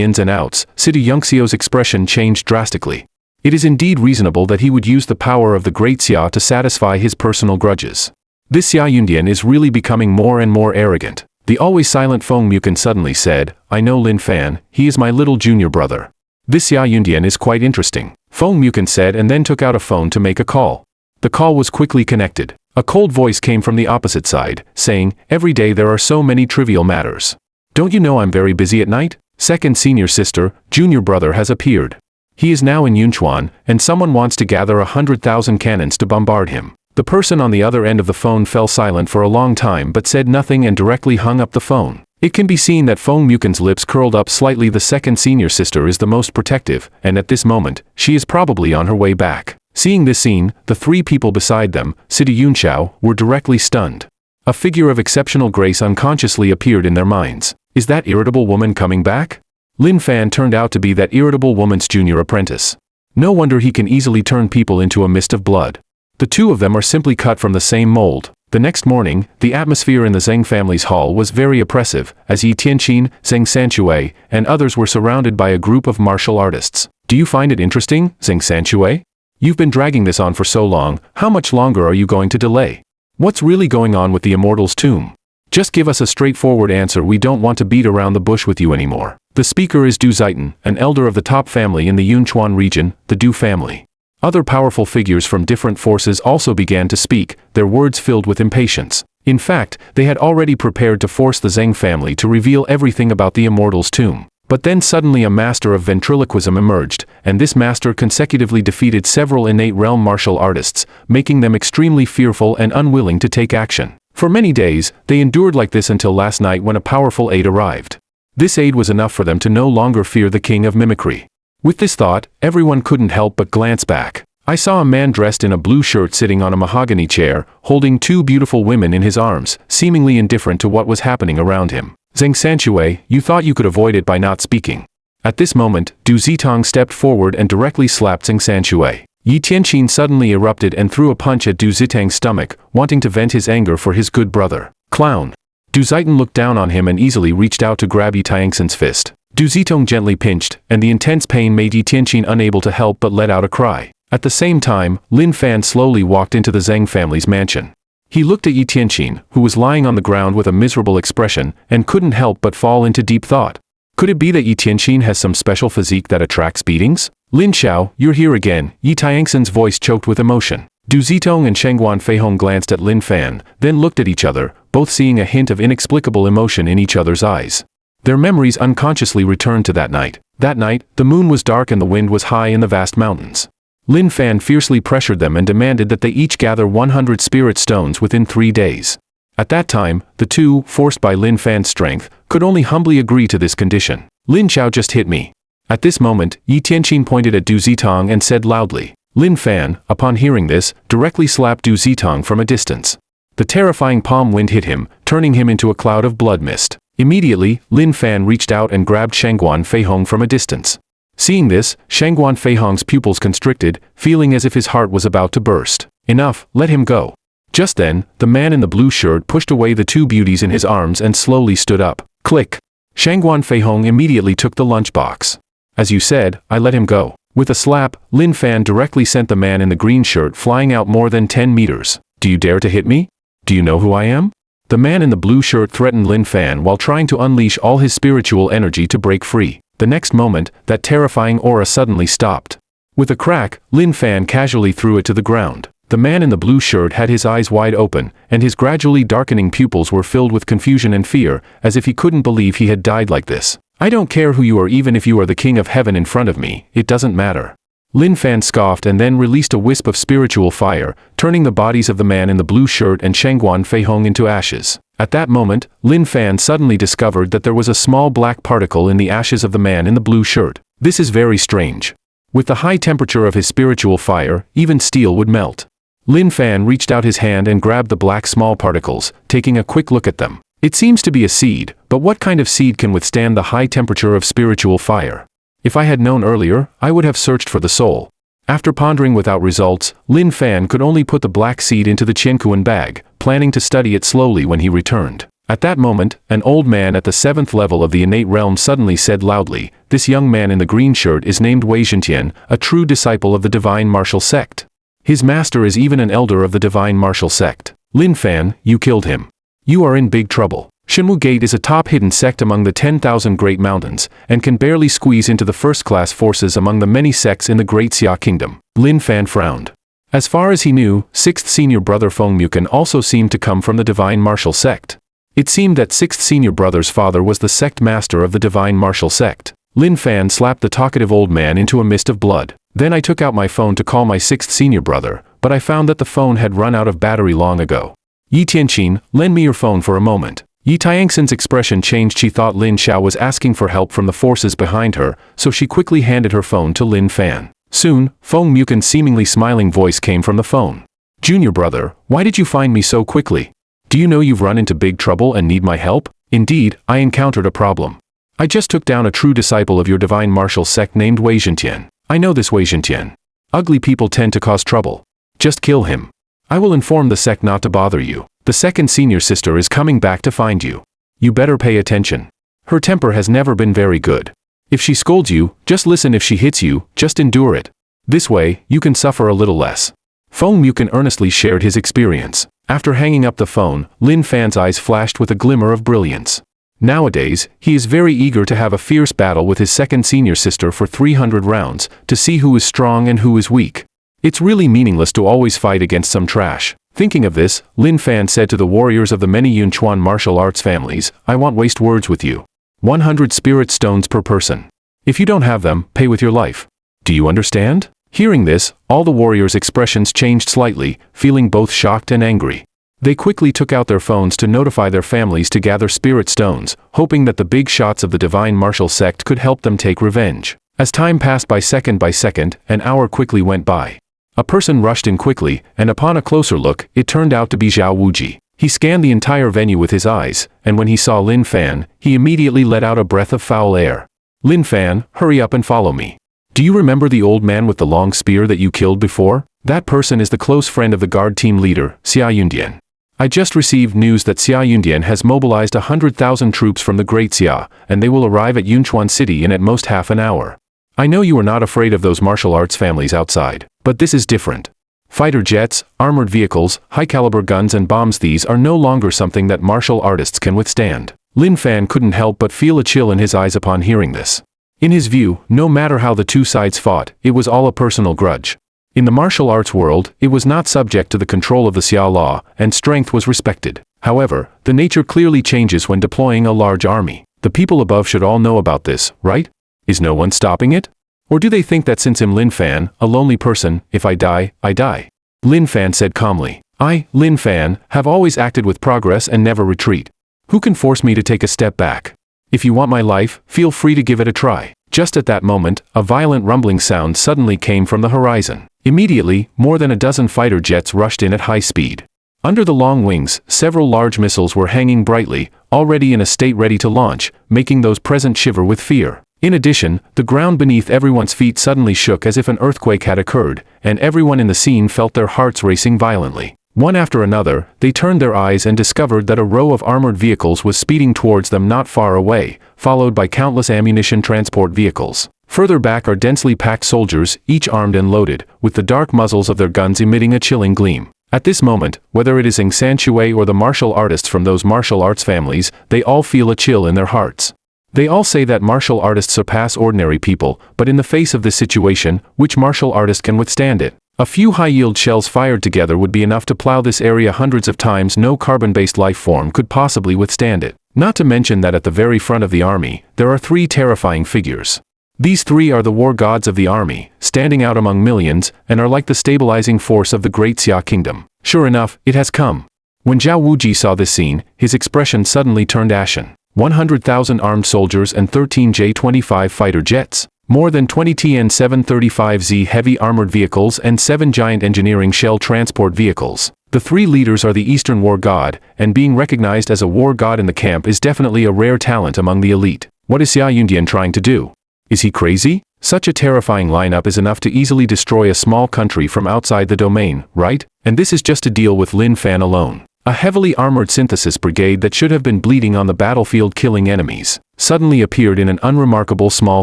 ins and outs, Sita Yunxiao's expression changed drastically. It is indeed reasonable that he would use the power of the Great Xia to satisfy his personal grudges. This Xia Yundian is really becoming more and more arrogant. The always silent Feng Mukin suddenly said, I know Lin Fan, he is my little junior brother. This Xia Yundian is quite interesting, Feng Mukin said and then took out a phone to make a call. The call was quickly connected. A cold voice came from the opposite side, saying, every day there are so many trivial matters. Don't you know I'm very busy at night? Second senior sister, junior brother has appeared. He is now in Yunchuan, and someone wants to gather 100,000 cannons to bombard him. The person on the other end of the phone fell silent for a long time but said nothing and directly hung up the phone. It can be seen that Feng Mukin's lips curled up slightly. The second senior sister is the most protective, and at this moment, she is probably on her way back. Seeing this scene, the three people beside them, Sita Yunxiao, were directly stunned. A figure of exceptional grace unconsciously appeared in their minds. Is that irritable woman coming back? Lin Fan turned out to be that irritable woman's junior apprentice. No wonder he can easily turn people into a mist of blood. The two of them are simply cut from the same mold. The next morning, the atmosphere in the Zheng family's hall was very oppressive, as Yi Tianqin, Zheng Sanchue, and others were surrounded by a group of martial artists. Do you find it interesting, Zheng Sanchue? You've been dragging this on for so long, how much longer are you going to delay? What's really going on with the Immortal's tomb? Just give us a straightforward answer, we don't want to beat around the bush with you anymore. The speaker is Du Zaitan, an elder of the top family in the Yunchuan region, the Du family. Other powerful figures from different forces also began to speak, their words filled with impatience. In fact, they had already prepared to force the Zheng family to reveal everything about the Immortal's tomb. But then suddenly a master of ventriloquism emerged, and this master consecutively defeated several innate realm martial artists, making them extremely fearful and unwilling to take action. For many days, they endured like this until last night when a powerful aid arrived. This aid was enough for them to no longer fear the king of mimicry. With this thought, everyone couldn't help but glance back. I saw a man dressed in a blue shirt sitting on a mahogany chair, holding two beautiful women in his arms, seemingly indifferent to what was happening around him. Zheng Sanchue, you thought you could avoid it by not speaking. At this moment, Du Zitong stepped forward and directly slapped Zheng Sanchue. Yi Tianqin suddenly erupted and threw a punch at Du Zitang's stomach, wanting to vent his anger for his good brother. Clown. Du Zaitan looked down on him and easily reached out to grab Yi Tianxin's fist. Du Zitong gently pinched, and the intense pain made Yi Tianqin unable to help but let out a cry. At the same time, Lin Fan slowly walked into the Zheng family's mansion. He looked at Yi Tianqin, who was lying on the ground with a miserable expression, and couldn't help but fall into deep thought. Could it be that Yi Tianqin has some special physique that attracts beatings? Lin Xiao, you're here again, Yi Tianxin's voice choked with emotion. Du Zitong and Shengguan Feihong glanced at Lin Fan, then looked at each other, both seeing a hint of inexplicable emotion in each other's eyes. Their memories unconsciously returned to that night. That night, the moon was dark and the wind was high in the vast mountains. Lin Fan fiercely pressured them and demanded that they each gather 100 spirit stones within 3 days. At that time, the two, forced by Lin Fan's strength, could only humbly agree to this condition. Lin Xiao just hit me. At this moment, Yi Tianqin pointed at Du Zitong and said loudly. Lin Fan, upon hearing this, directly slapped Du Zitong from a distance. The terrifying palm wind hit him, turning him into a cloud of blood mist. Immediately, Lin Fan reached out and grabbed Shengguan Feihong from a distance. Seeing this, Shengguan Feihong's pupils constricted, feeling as if his heart was about to burst. Enough, let him go. Just then, the man in the blue shirt pushed away the two beauties in his arms and slowly stood up. Click. Shengguan Feihong immediately took the lunchbox. As you said, I let him go. With a slap, Lin Fan directly sent the man in the green shirt flying out more than 10 meters. Do you dare to hit me? Do you know who I am? The man in the blue shirt threatened Lin Fan while trying to unleash all his spiritual energy to break free. The next moment, that terrifying aura suddenly stopped. With a crack, Lin Fan casually threw it to the ground. The man in the blue shirt had his eyes wide open, and his gradually darkening pupils were filled with confusion and fear, as if he couldn't believe he had died like this. I don't care who you are, even if you are the king of heaven in front of me, it doesn't matter. Lin Fan scoffed and then released a wisp of spiritual fire, turning the bodies of the man in the blue shirt and Shangguan Feihong into ashes. At that moment, Lin Fan suddenly discovered that there was a small black particle in the ashes of the man in the blue shirt. This is very strange. With the high temperature of his spiritual fire, even steel would melt. Lin Fan reached out his hand and grabbed the black small particles, taking a quick look at them. It seems to be a seed, but what kind of seed can withstand the high temperature of spiritual fire? If I had known earlier, I would have searched for the soul. After pondering without results, Lin Fan could only put the black seed into the Qiankuan bag, planning to study it slowly when he returned. At that moment, an old man at the 7th level of the innate realm suddenly said loudly, "This young man in the green shirt is named Wei Zhentian, a true disciple of the divine martial sect. His master is even an elder of the divine martial sect. Lin Fan, you killed him. You are in big trouble. Shenwu Gate is a top hidden sect among the 10,000 Great Mountains, and can barely squeeze into the first-class forces among the many sects in the Great Xia Kingdom." Lin Fan frowned. As far as he knew, 6th senior brother Feng Mukan also seemed to come from the divine martial sect. It seemed that 6th senior brother's father was the sect master of the divine martial sect. Lin Fan slapped the talkative old man into a mist of blood. Then I took out my phone to call my 6th senior brother, but I found that the phone had run out of battery long ago. "Yi Tianqin, lend me your phone for a moment." Yi Tianxin's expression changed. She thought Lin Xiao was asking for help from the forces behind her, so she quickly handed her phone to Lin Fan. Soon, Feng Mukan's seemingly smiling voice came from the phone. "Junior brother, why did you find me so quickly? Do you know you've run into big trouble and need my help?" "Indeed, I encountered a problem. I just took down a true disciple of your divine martial sect named Wei Zhentian. I know this Wei Zhentian. Ugly people tend to cause trouble. Just kill him. I will inform the sect not to bother you. The second senior sister is coming back to find you. You better pay attention. Her temper has never been very good. If she scolds you, just listen. If she hits you, just endure it. This way, you can suffer a little less." Feng Mukan earnestly shared his experience. After hanging up the phone, Lin Fan's eyes flashed with a glimmer of brilliance. Nowadays, he is very eager to have a fierce battle with his second senior sister for 300 rounds, to see who is strong and who is weak. It's really meaningless to always fight against some trash. Thinking of this, Lin Fan said to the warriors of the many Yunchuan martial arts families, "I won't waste words with you. 100 spirit stones per person. If you don't have them, pay with your life. Do you understand?" Hearing this, all the warriors' expressions changed slightly, feeling both shocked and angry. They quickly took out their phones to notify their families to gather spirit stones, hoping that the big shots of the divine martial sect could help them take revenge. As time passed by second, an hour quickly went by. A person rushed in quickly, and upon a closer look, it turned out to be Zhao Wuji. He scanned the entire venue with his eyes, and when he saw Lin Fan, he immediately let out a breath of foul air. "Lin Fan, hurry up and follow me. Do you remember the old man with the long spear that you killed before? That person is the close friend of the guard team leader, Xia Yundian. I just received news that Xia Yundian has mobilized 100,000 troops from the Great Xia, and they will arrive at Yunchuan City in at most half an hour. I know you are not afraid of those martial arts families outside, but this is different. Fighter jets, armored vehicles, high-caliber guns and bombs, these are no longer something that martial artists can withstand." Lin Fan couldn't help but feel a chill in his eyes upon hearing this. In his view, no matter how the two sides fought, it was all a personal grudge. In the martial arts world, it was not subject to the control of the Xia law, and strength was respected. However, the nature clearly changes when deploying a large army. The people above should all know about this, right? Is no one stopping it? Or do they think that since I'm Lin Fan, a lonely person, if I die, I die? Lin Fan said calmly. I, Lin Fan, have always acted with progress and never retreat. Who can force me to take a step back? If you want my life, feel free to give it a try. Just at that moment, a violent rumbling sound suddenly came from the horizon. Immediately, more than a dozen fighter jets rushed in at high speed. Under the long wings, several large missiles were hanging brightly, already in a state ready to launch, making those present shiver with fear. In addition, the ground beneath everyone's feet suddenly shook as if an earthquake had occurred, and everyone in the scene felt their hearts racing violently. One after another, they turned their eyes and discovered that a row of armored vehicles was speeding towards them not far away, followed by countless ammunition transport vehicles. Further back are densely packed soldiers, each armed and loaded, with the dark muzzles of their guns emitting a chilling gleam. At this moment, whether it is Ing San Shui or the martial artists from those martial arts families, they all feel a chill in their hearts. They all say that martial artists surpass ordinary people, but in the face of this situation, which martial artist can withstand it? A few high-yield shells fired together would be enough to plow this area hundreds of times. No carbon-based life form could possibly withstand it. Not to mention that at the very front of the army, there are three terrifying figures. These three are the war gods of the army, standing out among millions, and are like the stabilizing force of the great Xia kingdom. Sure enough, it has come. When Zhao Wuji saw this scene, his expression suddenly turned ashen. 100,000 armed soldiers and 13 J-25 fighter jets, more than 20 TN-735Z heavy armored vehicles and 7 giant engineering shell transport vehicles. The three leaders are the Eastern War God, and being recognized as a war god in the camp is definitely a rare talent among the elite. What is Xia Yundian trying to do? Is he crazy? Such a terrifying lineup is enough to easily destroy a small country from outside the domain, right? And this is just to deal with Lin Fan alone. A heavily armored synthesis brigade that should have been bleeding on the battlefield killing enemies, suddenly appeared in an unremarkable small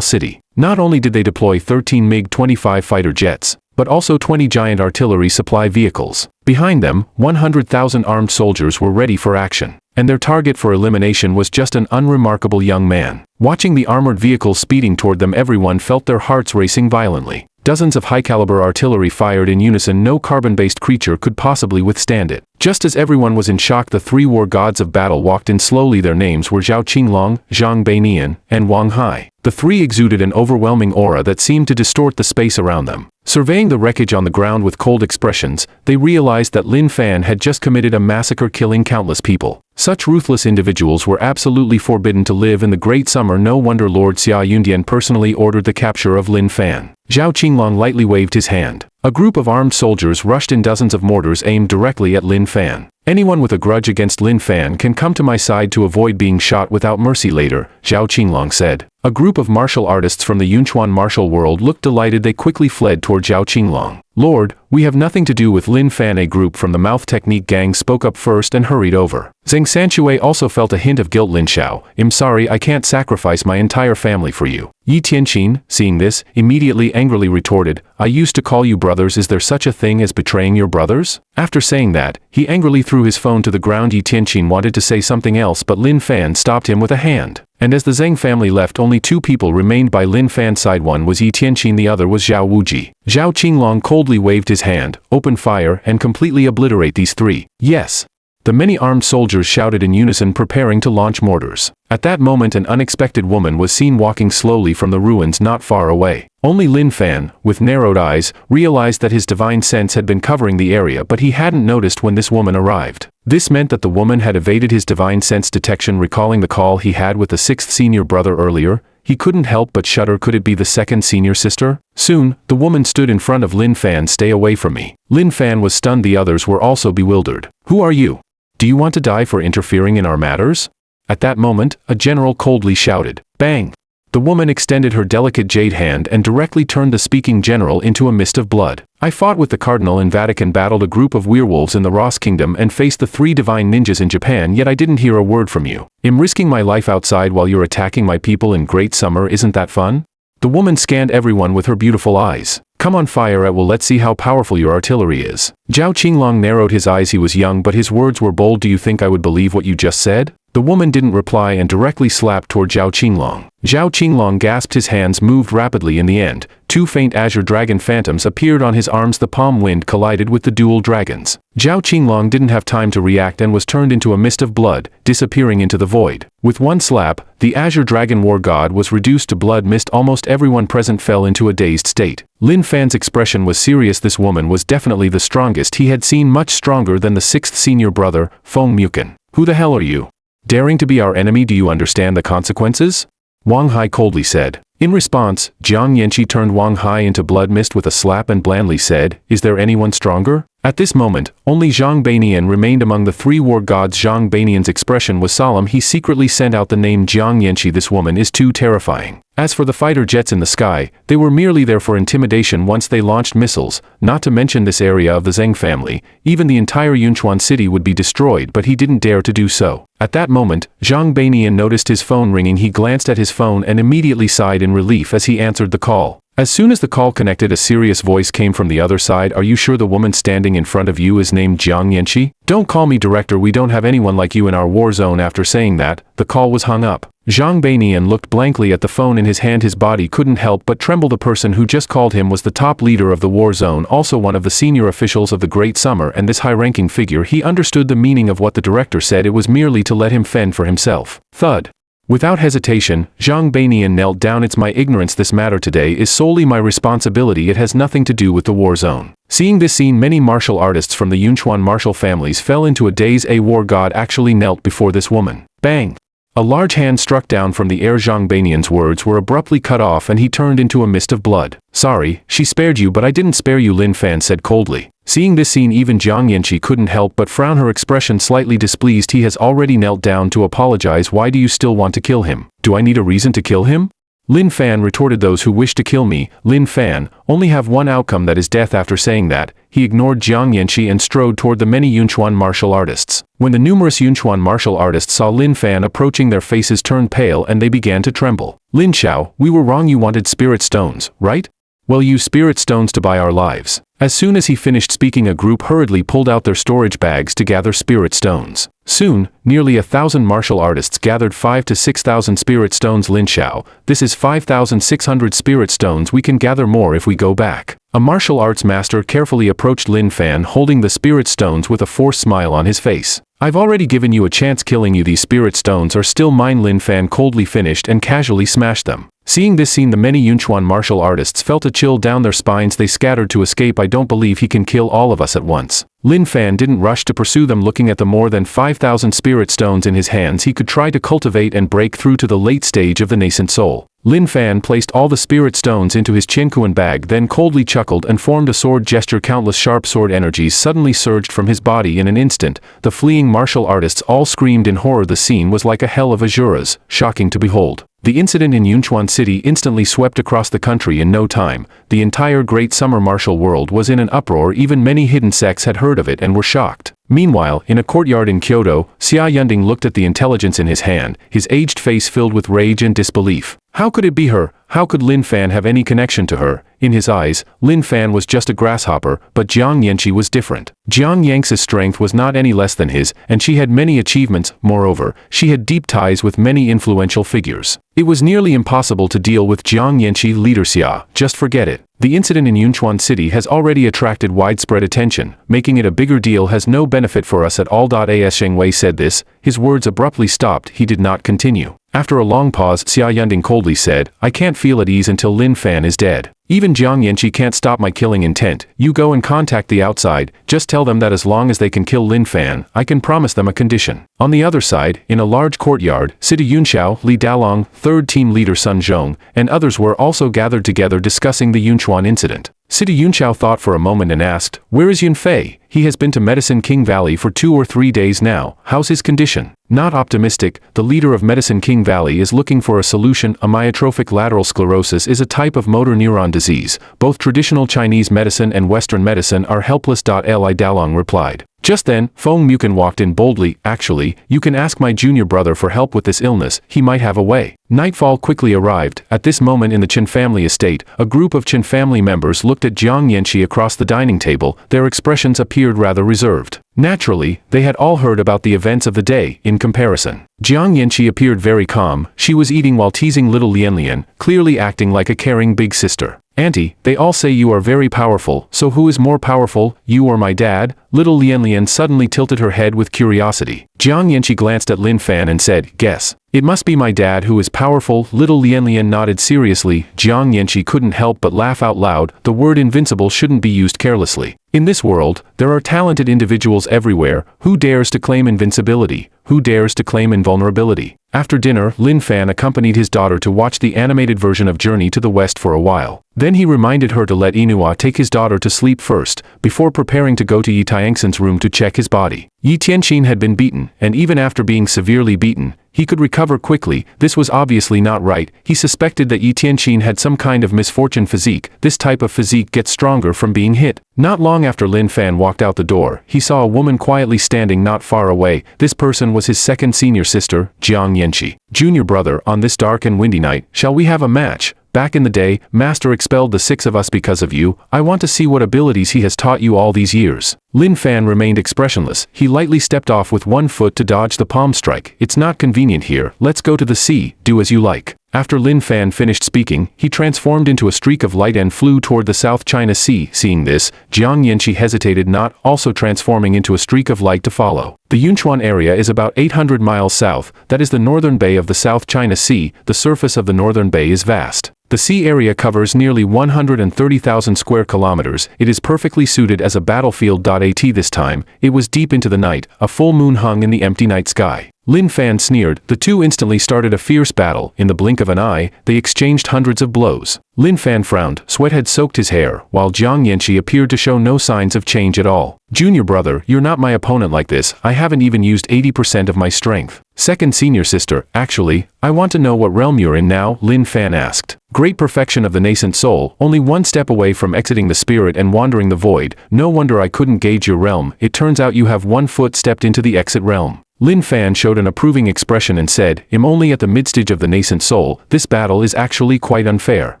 city. Not only did they deploy 13 MiG-25 fighter jets, but also 20 giant artillery supply vehicles. Behind them, 100,000 armed soldiers were ready for action, and their target for elimination was just an unremarkable young man. Watching the armored vehicles speeding toward them, everyone felt their hearts racing violently. Dozens of high-caliber artillery fired in unison. No carbon-based creature could possibly withstand it. Just as everyone was in shock, the three war gods of battle walked in slowly. Their names were Zhao Qinglong, Zhang Beinian, and Wang Hai. The three exuded an overwhelming aura that seemed to distort the space around them. Surveying the wreckage on the ground with cold expressions, they realized that Lin Fan had just committed a massacre, killing countless people. Such ruthless individuals were absolutely forbidden to live in the Great Summer. No wonder Lord Xia Yundian personally ordered the capture of Lin Fan. Zhao Qinglong lightly waved his hand. A group of armed soldiers rushed in, dozens of mortars aimed directly at Lin Fan. Anyone with a grudge against Lin Fan can come to my side to avoid being shot without mercy later, Zhao Qinglong said. A group of martial artists from the Yunchuan martial world looked delighted. They quickly fled toward Zhao Qinglong. Lord, we have nothing to do with Lin Fan. A group from the Mouth Technique gang spoke up first and hurried over. Zheng Sanxue also felt a hint of guilt. Lin Xiao, I'm sorry, I can't sacrifice my entire family for you. Yi Tianqin, seeing this, immediately angrily retorted, I used to call you brothers. Is there such a thing as betraying your brothers? After saying that, he angrily threw his phone to the ground. Yi Tianqin wanted to say something else, but Lin Fan stopped him with a hand. And as the Zheng family left, only two people remained by Lin Fan's side. One was Yi Tianqin, the other was Zhao Wuji. Zhao Qinglong coldly waved his hand, open fire, and completely obliterate these three. Yes. The many armed soldiers shouted in unison, preparing to launch mortars. At that moment, an unexpected woman was seen walking slowly from the ruins not far away. Only Lin Fan, with narrowed eyes, realized that his divine sense had been covering the area, but he hadn't noticed when this woman arrived. This meant that the woman had evaded his divine sense detection. Recalling the call he had with the sixth senior brother earlier, he couldn't help but shudder. Could it be the second senior sister? Soon, the woman stood in front of Lin Fan. Stay away from me. Lin Fan was stunned. The others were also bewildered. Who are you? Do you want to die for interfering in our matters? At that moment, a general coldly shouted, bang! The woman extended her delicate jade hand and directly turned the speaking general into a mist of blood. I fought with the Cardinal in Vatican, battled a group of werewolves in the Ross Kingdom, and faced the three divine ninjas in Japan, yet I didn't hear a word from you. I'm risking my life outside while you're attacking my people in Great Summer. Isn't that fun? The woman scanned everyone with her beautiful eyes. Come on, fire at will. Let's see how powerful your artillery is. Zhao Qinglong narrowed his eyes. He was young, but his words were bold. Do you think I would believe what you just said? The woman didn't reply and directly slapped toward Zhao Qinglong. Zhao Qinglong gasped. His hands moved rapidly. In the end, two faint azure dragon phantoms appeared on his arms. The palm wind collided with the dual dragons. Zhao Qinglong didn't have time to react and was turned into a mist of blood, disappearing into the void. With one slap, the azure dragon war god was reduced to blood mist. Almost everyone present fell into a dazed state. Lin Fan's expression was serious. This woman was definitely the strongest he had seen, much stronger than the sixth senior brother, Feng Muken. Who the hell are you? Daring to be our enemy? Do you understand the consequences? Wang Hai coldly said. In response, Jiang Yanqi turned Wang Hai into blood mist with a slap and blandly said, is there anyone stronger? At this moment, only Zhang Beinian remained among the three war gods. Zhang Beinian's expression was solemn. He secretly sent out the name Jiang Yanqi. This woman is too terrifying. As for the fighter jets in the sky, they were merely there for intimidation once they launched missiles, not to mention this area of the Zheng family. Even the entire Yunchuan city would be destroyed, but he didn't dare to do so. At that moment, Zhang Beinian noticed his phone ringing. He glanced at his phone and immediately sighed in relief as he answered the call. As soon as the call connected, a serious voice came from the other side. Are you sure the woman standing in front of you is named Jiang Yanqi? Don't call me director, we don't have anyone like you in our war zone. After saying that, the call was hung up. Zhang Beinian looked blankly at the phone in his hand. His body couldn't help but tremble. The person who just called him was the top leader of the war zone, also one of the senior officials of the Great Summer, and this high-ranking figure. He understood the meaning of what the director said. It was merely to let him fend for himself. Thud. Without hesitation, Zhang Beinian knelt down. It's my ignorance. This matter today is solely my responsibility. It has nothing to do with the war zone. Seeing this scene, many martial artists from the Yunchuan martial families fell into a daze. A war god actually knelt before this woman. Bang! A large hand struck down from the air. Zhang Beinian's words were abruptly cut off and he turned into a mist of blood. Sorry, she spared you, but I didn't spare you, Lin Fan said coldly. Seeing this scene, even Jiang Yanqi couldn't help but frown, her expression slightly displeased. He has already knelt down to apologize. Why do you still want to kill him? Do I need a reason to kill him? Lin Fan retorted, those who wish to kill me, Lin Fan, only have one outcome, that is death. After saying that, he ignored Jiang Yanqi and strode toward the many Yunchuan martial artists. When the numerous Yunchuan martial artists saw Lin Fan approaching, their faces turned pale and they began to tremble. Lin Xiao, we were wrong. You wanted spirit stones, right? Well, use spirit stones to buy our lives. As soon as he finished speaking, a group hurriedly pulled out their storage bags to gather spirit stones. Soon, nearly 1,000 martial artists gathered 5,000 to 6,000 spirit stones. Lin Xiao, this is 5,600 spirit stones. We can gather more if we go back. A martial arts master carefully approached Lin Fan, holding the spirit stones with a forced smile on his face. I've already given you a chance killing you. These spirit stones are still mine, Lin Fan coldly finished and casually smashed them. Seeing this scene, the many Yunchuan martial artists felt a chill down their spines. They scattered to escape. I don't believe he can kill all of us at once. Lin Fan didn't rush to pursue them. Looking at the more than 5,000 spirit stones in his hands, he could try to cultivate and break through to the late stage of the nascent soul. Lin Fan placed all the spirit stones into his Qinkuan bag, then coldly chuckled and formed a sword gesture. Countless sharp sword energies suddenly surged from his body. In an instant, the fleeing martial artists all screamed in horror. The scene was like a hell of Azuras, shocking to behold. The incident in Yunchuan City instantly swept across the country. In no time, the entire great summer martial world was in an uproar. Even many hidden sects had heard of it and were shocked. Meanwhile, in a courtyard in Kyoto, Xia Yunding looked at the intelligence in his hand, his aged face filled with rage and disbelief. How could it be her? How could Lin Fan have any connection to her? In his eyes, Lin Fan was just a grasshopper, but Jiang Yanqi was different. Jiang Yanxi's strength was not any less than his, and she had many achievements. Moreover, she had deep ties with many influential figures. It was nearly impossible to deal with Jiang Yanqi. Leader Xia, just forget it. The incident in Yunchuan City has already attracted widespread attention. Making it a bigger deal has no benefit for us at all. As Sheng Wei said this, his words abruptly stopped. He did not continue. After a long pause, Xia Yunding coldly said, I can't feel at ease until Lin Fan is dead. Even Jiang Yanqi can't stop my killing intent. You go and contact the outside. Just tell them that as long as they can kill Lin Fan, I can promise them a condition. On the other side, in a large courtyard, Sita Yunxiao, Li Dalong, third team leader Sun Zhong, and others were also gathered together discussing the Yunchuan incident. Sita Yunxiao thought for a moment and asked, where is Yunfei? He has been to Medicine King Valley for 2 or 3 days now. How's his condition? Not optimistic. The leader of Medicine King Valley is looking for a solution. Amyotrophic lateral sclerosis is a type of motor neuron disease. Both traditional Chinese medicine and Western medicine are helpless. Li Dalong replied. Just then, Feng Mukan walked in boldly. Actually, you can ask my junior brother for help with this illness. He might have a way. Nightfall quickly arrived. At this moment in the Chen family estate, a group of Chen family members looked at Jiang Yanqi across the dining table. Their expressions appeared rather reserved. Naturally, they had all heard about the events of the day. In comparison, Jiang Yanqi appeared very calm. She was eating while teasing little Lian, clearly acting like a caring big sister. Auntie, they all say you are very powerful, so who is more powerful, you or my dad? Little Lian suddenly tilted her head with curiosity. Jiang Yanqi glanced at Lin Fan and said, guess. It must be my dad who is powerful. Little Lian nodded seriously. Jiang Yanqi couldn't help but laugh out loud. The word invincible shouldn't be used carelessly. In this world, there are talented individuals everywhere. Who dares to claim invincibility? Who dares to claim invulnerability? After dinner, Lin Fan accompanied his daughter to watch the animated version of Journey to the West for a while. Then he reminded her to let Inua take his daughter to sleep first, before preparing to go to Yi Tianxin's room to check his body. Yi Tianxin had been beaten, and even after being severely beaten, he could recover quickly. This was obviously not right. He suspected that Yi Tianxin had some kind of misfortune physique. This type of physique gets stronger from being hit. Not long after Lin Fan walked out the door, he saw a woman quietly standing not far away. This person was his second senior sister, Jiang Yanqi. Junior brother, on this dark and windy night, shall we have a match? Back in the day, Master expelled the 6 of us because of you. I want to see what abilities he has taught you all these years. Lin Fan remained expressionless. He lightly stepped off with one foot to dodge the palm strike. It's not convenient here. Let's go to the sea. Do as you like. After Lin Fan finished speaking, he transformed into a streak of light and flew toward the South China Sea. Seeing this, Jiang Yanqi hesitated, not also transforming into a streak of light to follow. The Yunchuan area is about 800 miles south, that is the northern bay of the South China Sea. The surface of the northern bay is vast. The sea area covers nearly 130,000 square kilometers. It is perfectly suited as a battlefield. At this time, it was deep into the night, a full moon hung in the empty night sky. Lin Fan sneered. The two instantly started a fierce battle. In the blink of an eye, they exchanged hundreds of blows. Lin Fan frowned, sweat had soaked his hair, while Jiang Yanqi appeared to show no signs of change at all. Junior brother, you're not my opponent like this. I haven't even used 80% of my strength. Second senior sister, actually, I want to know what realm you're in now, Lin Fan asked. Great perfection of the nascent soul, only one step away from exiting the spirit and wandering the void. No wonder I couldn't gauge your realm. It turns out you have 1 foot stepped into the exit realm. Lin Fan showed an approving expression and said, I'm only at the midstage of the nascent soul. This battle is actually quite unfair.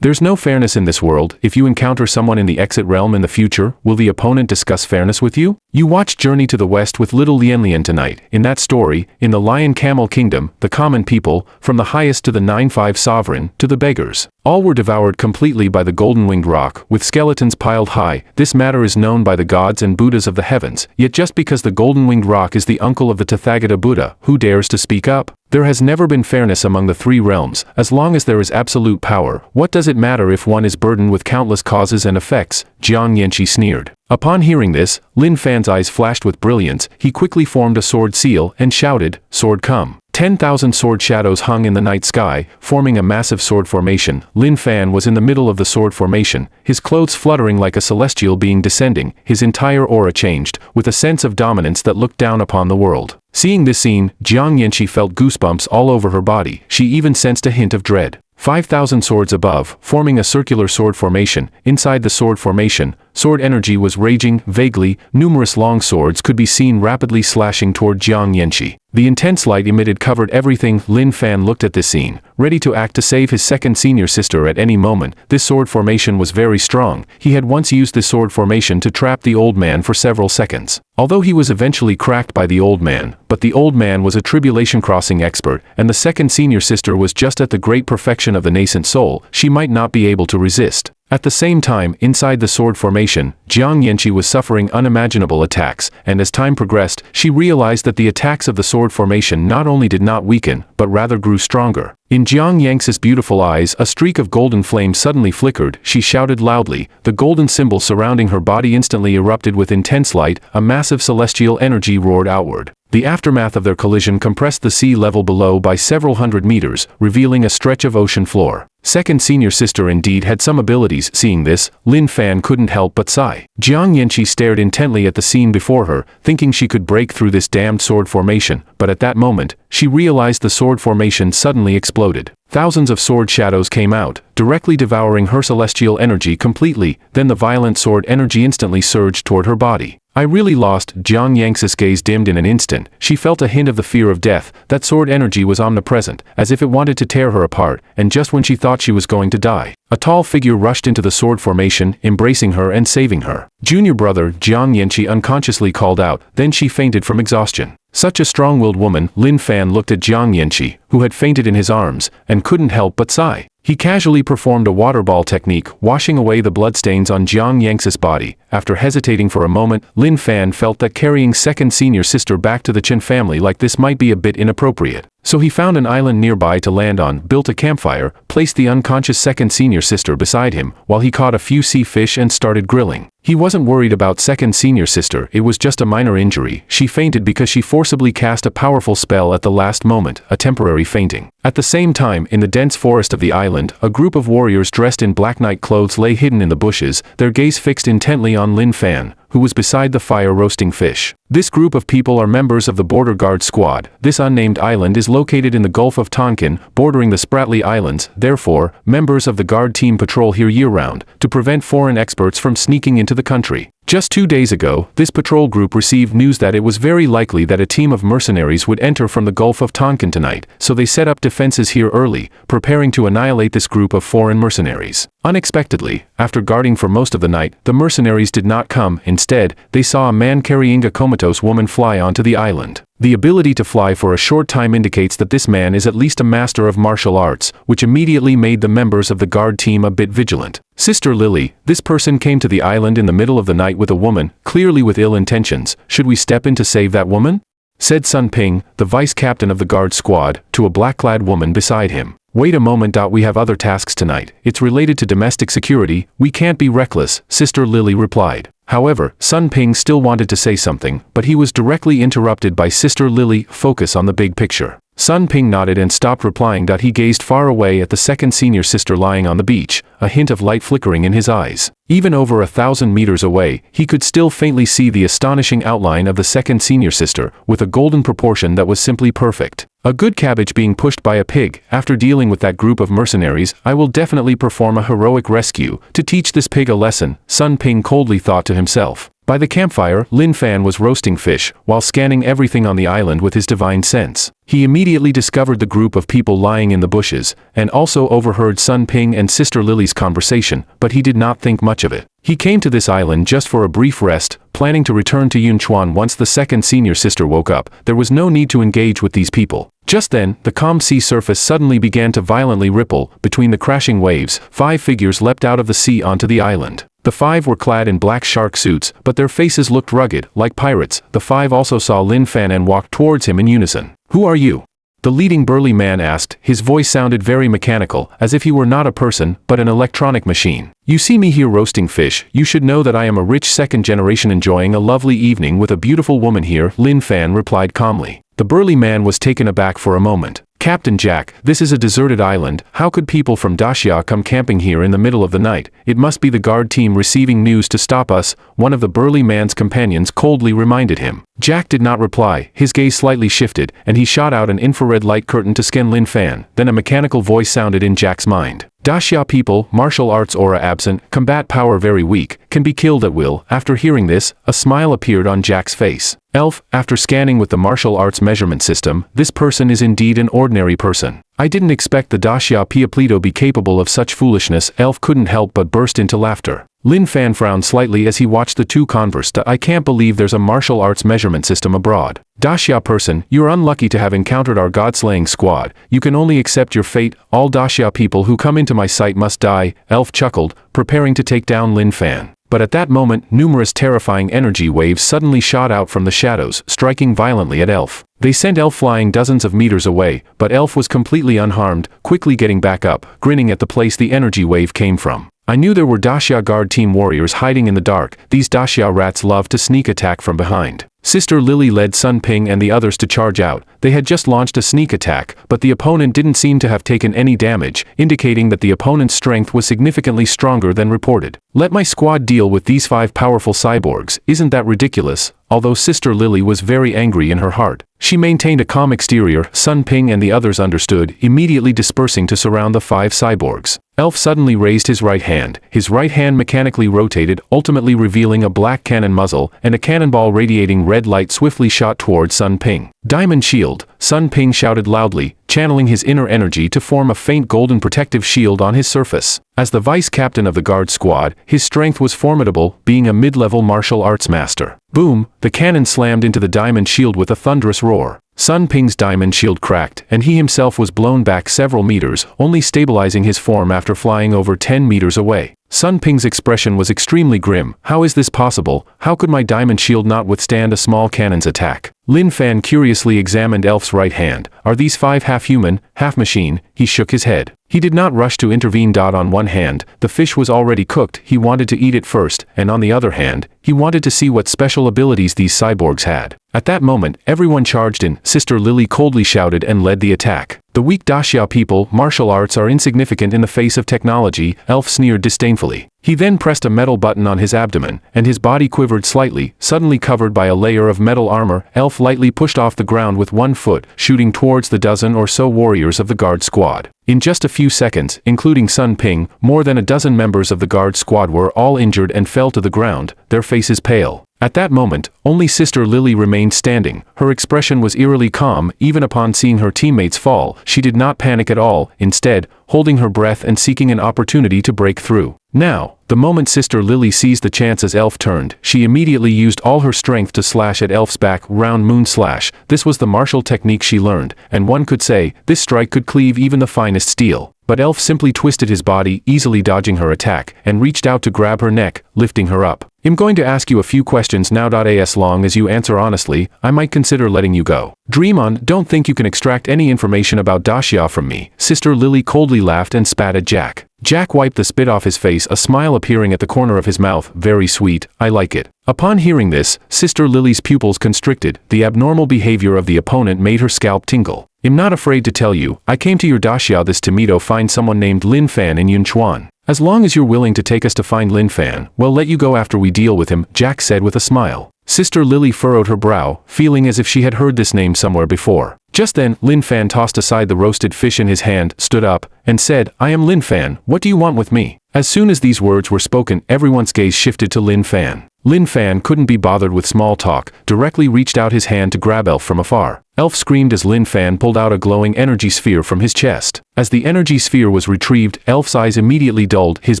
There's no fairness in this world. If you encounter someone in the exit realm in the future, will the opponent discuss fairness with you? You watched Journey to the West with little Lian tonight. In that story, in the Lion Camel Kingdom, the common people, from the highest to the 9-5 sovereign, to the beggars, all were devoured completely by the golden-winged rock, with skeletons piled high. This matter is known by the gods and Buddhas of the heavens. Yet just because the golden-winged rock is the uncle of the Tathagata Buddha, who dares to speak up? There has never been fairness among the 3 realms. As long as there is absolute power, what does it matter if one is burdened with countless causes and effects? Jiang Yanqi sneered. Upon hearing this, Lin Fan's eyes flashed with brilliance. He quickly formed a sword seal and shouted, "Sword come." 10,000 sword shadows hung in the night sky, forming a massive sword formation. Lin Fan was in the middle of the sword formation, his clothes fluttering like a celestial being descending. His entire aura changed, with a sense of dominance that looked down upon the world. Seeing this scene, Jiang Yanqi felt goosebumps all over her body. She even sensed a hint of dread. 5,000 swords above, forming a circular sword formation. Inside the sword formation, sword energy was raging. Vaguely, numerous long swords could be seen rapidly slashing toward Jiang Yanqi. The intense light emitted covered everything. Lin Fan looked at this scene, ready to act to save his second senior sister at any moment. This sword formation was very strong. He had once used this sword formation to trap the old man for several seconds. Although he was eventually cracked by the old man, but the old man was a tribulation crossing expert, and the second senior sister was just at the great perfection of the nascent soul, she might not be able to resist. At the same time, inside the sword formation, Jiang Yanqi was suffering unimaginable attacks, and as time progressed, she realized that the attacks of the sword formation not only did not weaken, but rather grew stronger. In Jiang Yanqi's beautiful eyes, a streak of golden flame suddenly flickered. She shouted loudly. The golden symbol surrounding her body instantly erupted with intense light. A massive celestial energy roared outward. The aftermath of their collision compressed the sea level below by several hundred meters, revealing a stretch of ocean floor. Second senior sister indeed had some abilities. Seeing this, Lin Fan couldn't help but sigh. Jiang Yanqi stared intently at the scene before her, thinking she could break through this damned sword formation, but at that moment, she realized the sword formation suddenly exploded. Thousands of sword shadows came out, directly devouring her celestial energy completely. Then the violent sword energy instantly surged toward her body. I really lost. Jiang Yanqi's gaze dimmed in an instant. She felt a hint of the fear of death. That sword energy was omnipresent, as if it wanted to tear her apart, and just when she thought she was going to die, a tall figure rushed into the sword formation, embracing her and saving her. Junior brother, Jiang Yanqi unconsciously called out, then she fainted from exhaustion. Such a strong-willed woman. Lin Fan looked at Jiang Yanqi, who had fainted in his arms, and couldn't help but sigh. He casually performed a water ball technique, washing away the bloodstains on Jiang Yanqi's body. After hesitating for a moment, Lin Fan felt that carrying second senior sister back to the Chen family like this might be a bit inappropriate. So he found an island nearby to land on, built a campfire, placed the unconscious second senior sister beside him, while he caught a few sea fish and started grilling. He wasn't worried about second senior sister. It was just a minor injury. She fainted because she forcibly cast a powerful spell at the last moment, a temporary fainting. At the same time, in the dense forest of the island, a group of warriors dressed in black night clothes lay hidden in the bushes, their gaze fixed intently on Lin Fan, who was beside the fire roasting fish. This group of people are members of the Border Guard Squad. This unnamed island is located in the Gulf of Tonkin, bordering the Spratly Islands. Therefore, members of the guard team patrol here year-round, to prevent foreign experts from sneaking into the country. Just 2 days ago, this patrol group received news that it was very likely that a team of mercenaries would enter from the Gulf of Tonkin tonight, so they set up defenses here early, preparing to annihilate this group of foreign mercenaries. Unexpectedly, after guarding for most of the night, the mercenaries did not come. Instead, they saw a man carrying a comatose woman fly onto the island. The ability to fly for a short time indicates that this man is at least a master of martial arts, which immediately made the members of the guard team a bit vigilant. Sister Lily, this person came to the island in the middle of the night with a woman, clearly with ill intentions. Should we step in to save that woman? Said Sun Ping, the vice captain of the guard squad, to a black-clad woman beside him. Wait a moment. We have other tasks tonight. It's related to domestic security. We can't be reckless, Sister Lily replied. However, Sun Ping still wanted to say something, but he was directly interrupted by Sister Lily. Focus on the big picture. Sun Ping nodded and stopped replying. He gazed far away at the second senior sister lying on the beach, a hint of light flickering in his eyes. Even over 1,000 meters away, he could still faintly see the astonishing outline of the second senior sister, with a golden proportion that was simply perfect. A good cabbage being pushed by a pig. After dealing with that group of mercenaries, I will definitely perform a heroic rescue to teach this pig a lesson, Sun Ping coldly thought to himself. By the campfire, Lin Fan was roasting fish, while scanning everything on the island with his divine sense. He immediately discovered the group of people lying in the bushes, and also overheard Sun Ping and Sister Lily's conversation, but he did not think much of it. He came to this island just for a brief rest, planning to return to Yunchuan once the second senior sister woke up. There was no need to engage with these people. Just then, the calm sea surface suddenly began to violently ripple. Between the crashing waves, 5 figures leapt out of the sea onto the island. The 5 were clad in black shark suits, but their faces looked rugged, like pirates. The 5 also saw Lin Fan and walked towards him in unison. Who are you? The leading burly man asked. His voice sounded very mechanical, as if he were not a person, but an electronic machine. You see me here roasting fish. You should know that I am a rich second generation enjoying a lovely evening with a beautiful woman here, Lin Fan replied calmly. The burly man was taken aback for a moment. Captain Jack, this is a deserted island. How could people from Daxia come camping here in the middle of the night? It must be the guard team receiving news to stop us, one of the burly man's companions coldly reminded him. Jack did not reply. His gaze slightly shifted, and he shot out an infrared light curtain to scan Lin Fan. Then a mechanical voice sounded in Jack's mind. Daxia people, martial arts aura absent, combat power very weak, can be killed at will. After hearing this, a smile appeared on Jack's face. Elf, after scanning with the martial arts measurement system, this person is indeed an ordinary person. I didn't expect the Daxia Piaplito be capable of such foolishness. Elf couldn't help but burst into laughter. Lin Fan frowned slightly as he watched the two converse. I can't believe there's a martial arts measurement system abroad. Daxia person, you're unlucky to have encountered our god-slaying squad. You can only accept your fate. All Daxia people who come into my sight must die. Elf chuckled, preparing to take down Lin Fan. But at that moment, numerous terrifying energy waves suddenly shot out from the shadows, striking violently at Elf. They sent Elf flying dozens of meters away, but Elf was completely unharmed, quickly getting back up, grinning at the place the energy wave came from. I knew there were Daxia guard team warriors hiding in the dark. These Daxia rats love to sneak attack from behind. Sister Lily led Sun Ping and the others to charge out. They had just launched a sneak attack, but the opponent didn't seem to have taken any damage, indicating that the opponent's strength was significantly stronger than reported. Let my squad deal with these 5 powerful cyborgs. Isn't that ridiculous? Although Sister Lily was very angry in her heart, she maintained a calm exterior. Sun Ping and the others understood, immediately dispersing to surround the 5 cyborgs. Elf suddenly raised his right hand. His right hand mechanically rotated, ultimately revealing a black cannon muzzle, and a cannonball radiating red light swiftly shot toward Sun Ping. Diamond shield, Sun Ping shouted loudly, channeling his inner energy to form a faint golden protective shield on his surface. As the vice captain of the guard squad, his strength was formidable, being a mid-level martial arts master. Boom! The cannon slammed into the diamond shield with a thunderous roar. Sun Ping's diamond shield cracked, and he himself was blown back several meters, only stabilizing his form after flying over 10 meters away. Sun Ping's expression was extremely grim. How is this possible? How could my diamond shield not withstand a small cannon's attack? Lin Fan curiously examined Elf's right hand. Are these 5 half human, half machine? He shook his head. He did not rush to intervene. On one hand, the fish was already cooked. He wanted to eat it first, and on the other hand, he wanted to see what special abilities these cyborgs had. At that moment, everyone charged in. Sister Lily coldly shouted and led the attack. The weak Daxia people, martial arts are insignificant in the face of technology, Elf sneered disdainfully. He then pressed a metal button on his abdomen, and his body quivered slightly, suddenly covered by a layer of metal armor. Elf lightly pushed off the ground with one foot, shooting towards the dozen or so warriors of the guard squad. In just a few seconds, including Sun Ping, more than a dozen members of the guard squad were all injured and fell to the ground, their faces pale. At that moment, only Sister Lily remained standing. Her expression was eerily calm. Even upon seeing her teammates fall, she did not panic at all. Instead, holding her breath and seeking an opportunity to break through. Now, the moment Sister Lily seized the chance as Elf turned, she immediately used all her strength to slash at Elf's back, round moon slash. This was the martial technique she learned, and one could say, this strike could cleave even the finest steel. But Elf simply twisted his body, easily dodging her attack, and reached out to grab her neck, lifting her up. I'm going to ask you a few questions now. As long as you answer honestly, I might consider letting you go. Dream on, don't think you can extract any information about Daxia from me. Sister Lily coldly laughed and spat at Jack. Jack wiped the spit off his face, a smile appearing at the corner of his mouth. Very sweet, I like it. Upon hearing this, Sister Lily's pupils constricted. The abnormal behavior of the opponent made her scalp tingle. I'm not afraid to tell you, I came to your Daxia this to find someone named Lin Fan in Yunchuan. As long as you're willing to take us to find Lin Fan, we'll let you go after we deal with him, Jack said with a smile. Sister Lily furrowed her brow, feeling as if she had heard this name somewhere before. Just then, Lin Fan tossed aside the roasted fish in his hand, stood up, and said, I am Lin Fan, what do you want with me? As soon as these words were spoken, everyone's gaze shifted to Lin Fan. Lin Fan couldn't be bothered with small talk, directly reached out his hand to grab Elf from afar. Elf screamed as Lin Fan pulled out a glowing energy sphere from his chest. As the energy sphere was retrieved, Elf's eyes immediately dulled, his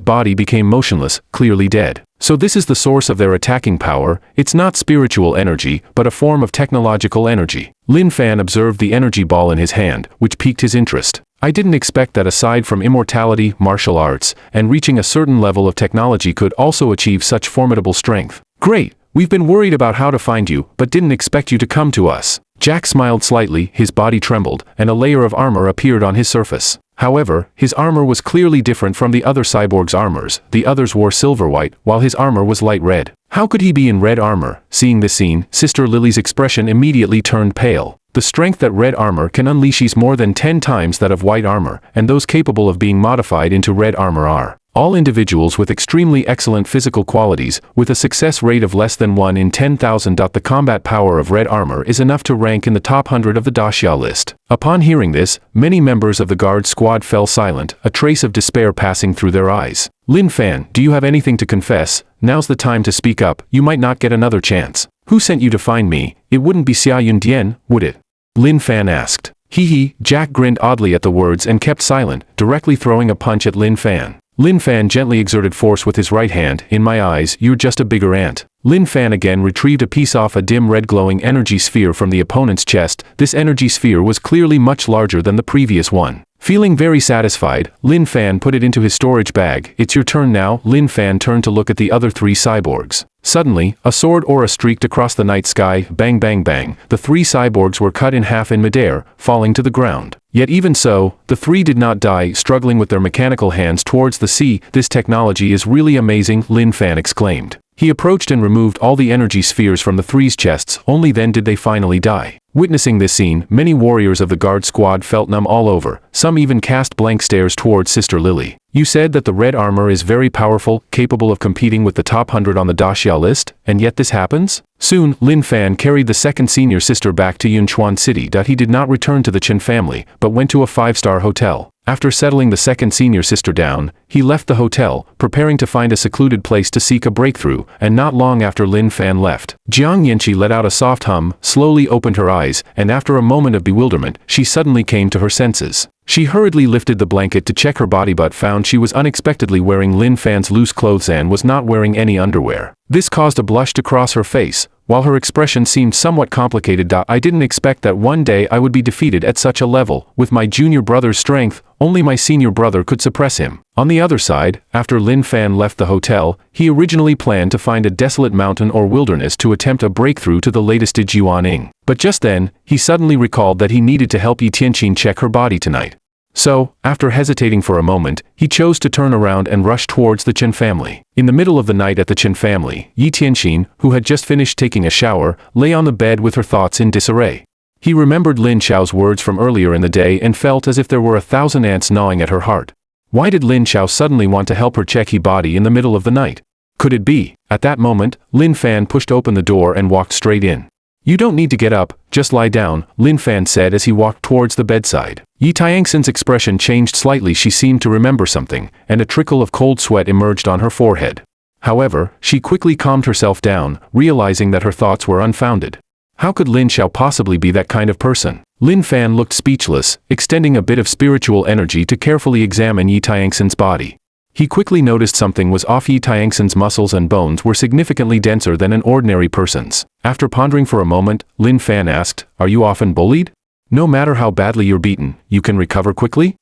body became motionless, clearly dead. So this is the source of their attacking power. It's not spiritual energy, but a form of technological energy. Lin Fan observed the energy ball in his hand, which piqued his interest. I didn't expect that aside from immortality, martial arts, and reaching a certain level of technology could also achieve such formidable strength. Great, we've been worried about how to find you, but didn't expect you to come to us. Jack smiled slightly, his body trembled, and a layer of armor appeared on his surface. However, his armor was clearly different from the other cyborgs' armors. The others wore silver white, while his armor was light red. How could he be in red armor? Seeing this scene, Sister Lily's expression immediately turned pale. The strength that red armor can unleash is more than 10 times that of white armor, and those capable of being modified into red armor are all individuals with extremely excellent physical qualities, with a success rate of less than 1 in 10,000. The combat power of red armor is enough to rank in the top 100 of the Daxia list. Upon hearing this, many members of the guard squad fell silent, a trace of despair passing through their eyes. Lin Fan, do you have anything to confess? Now's the time to speak up, you might not get another chance. Who sent you to find me? It wouldn't be Xia Yundian, would it? Lin Fan asked. Hee. Jack grinned oddly at the words and kept silent, directly throwing a punch at Lin Fan. Lin Fan gently exerted force with his right hand. In my eyes, you're just a bigger ant. Lin Fan again retrieved a piece off a dim red glowing energy sphere from the opponent's chest. This energy sphere was clearly much larger than the previous one. Feeling very satisfied, Lin Fan put it into his storage bag. It's your turn now. Lin Fan turned to look at the other 3 cyborgs. Suddenly, a sword aura streaked across the night sky. Bang bang bang. The 3 cyborgs were cut in half in midair, falling to the ground. Yet even so, the 3 did not die, struggling with their mechanical hands towards the sea. This technology is really amazing, Lin Fan exclaimed. He approached and removed all the energy spheres from the 3's chests. Only then did they finally die. Witnessing this scene, many warriors of the guard squad felt numb all over. Some even cast blank stares towards Sister Lily. You said that the red armor is very powerful, capable of competing with the top 100 on the Daxia list, and yet this happens? Soon, Lin Fan carried the second senior sister back to Yunchuan City. He did not return to the Chen family, but went to a 5-star hotel. After settling the second senior sister down, he left the hotel, preparing to find a secluded place to seek a breakthrough, and not long after Lin Fan left, Jiang Yanqi let out a soft hum, slowly opened her eyes, and after a moment of bewilderment, she suddenly came to her senses. She hurriedly lifted the blanket to check her body but found she was unexpectedly wearing Lin Fan's loose clothes and was not wearing any underwear. This caused a blush to cross her face, while her expression seemed somewhat complicated. I didn't expect that one day I would be defeated at such a level. With my junior brother's strength, only my senior brother could suppress him. On the other side, after Lin Fan left the hotel, he originally planned to find a desolate mountain or wilderness to attempt a breakthrough to the latest Yuaning. But just then, he suddenly recalled that he needed to help Yi Tianqin check her body tonight. So, after hesitating for a moment, he chose to turn around and rush towards the Chen family. In the middle of the night at the Chen family, Yi Tianqin, who had just finished taking a shower, lay on the bed with her thoughts in disarray. He remembered Lin Xiao's words from earlier in the day and felt as if there were 1,000 ants gnawing at her heart. Why did Lin Xiao suddenly want to help her check his body in the middle of the night? Could it be? At that moment, Lin Fan pushed open the door and walked straight in. You don't need to get up, just lie down, Lin Fan said as he walked towards the bedside. Yi Tianxin's expression changed slightly. She seemed to remember something, and a trickle of cold sweat emerged on her forehead. However, she quickly calmed herself down, realizing that her thoughts were unfounded. How could Lin Xiao possibly be that kind of person? Lin Fan looked speechless, extending a bit of spiritual energy to carefully examine Yi Tianxin's body. He quickly noticed something was off. Yi Tianxin's muscles and bones were significantly denser than an ordinary person's. After pondering for a moment, Lin Fan asked, "Are you often bullied? No matter how badly you're beaten, you can recover quickly?"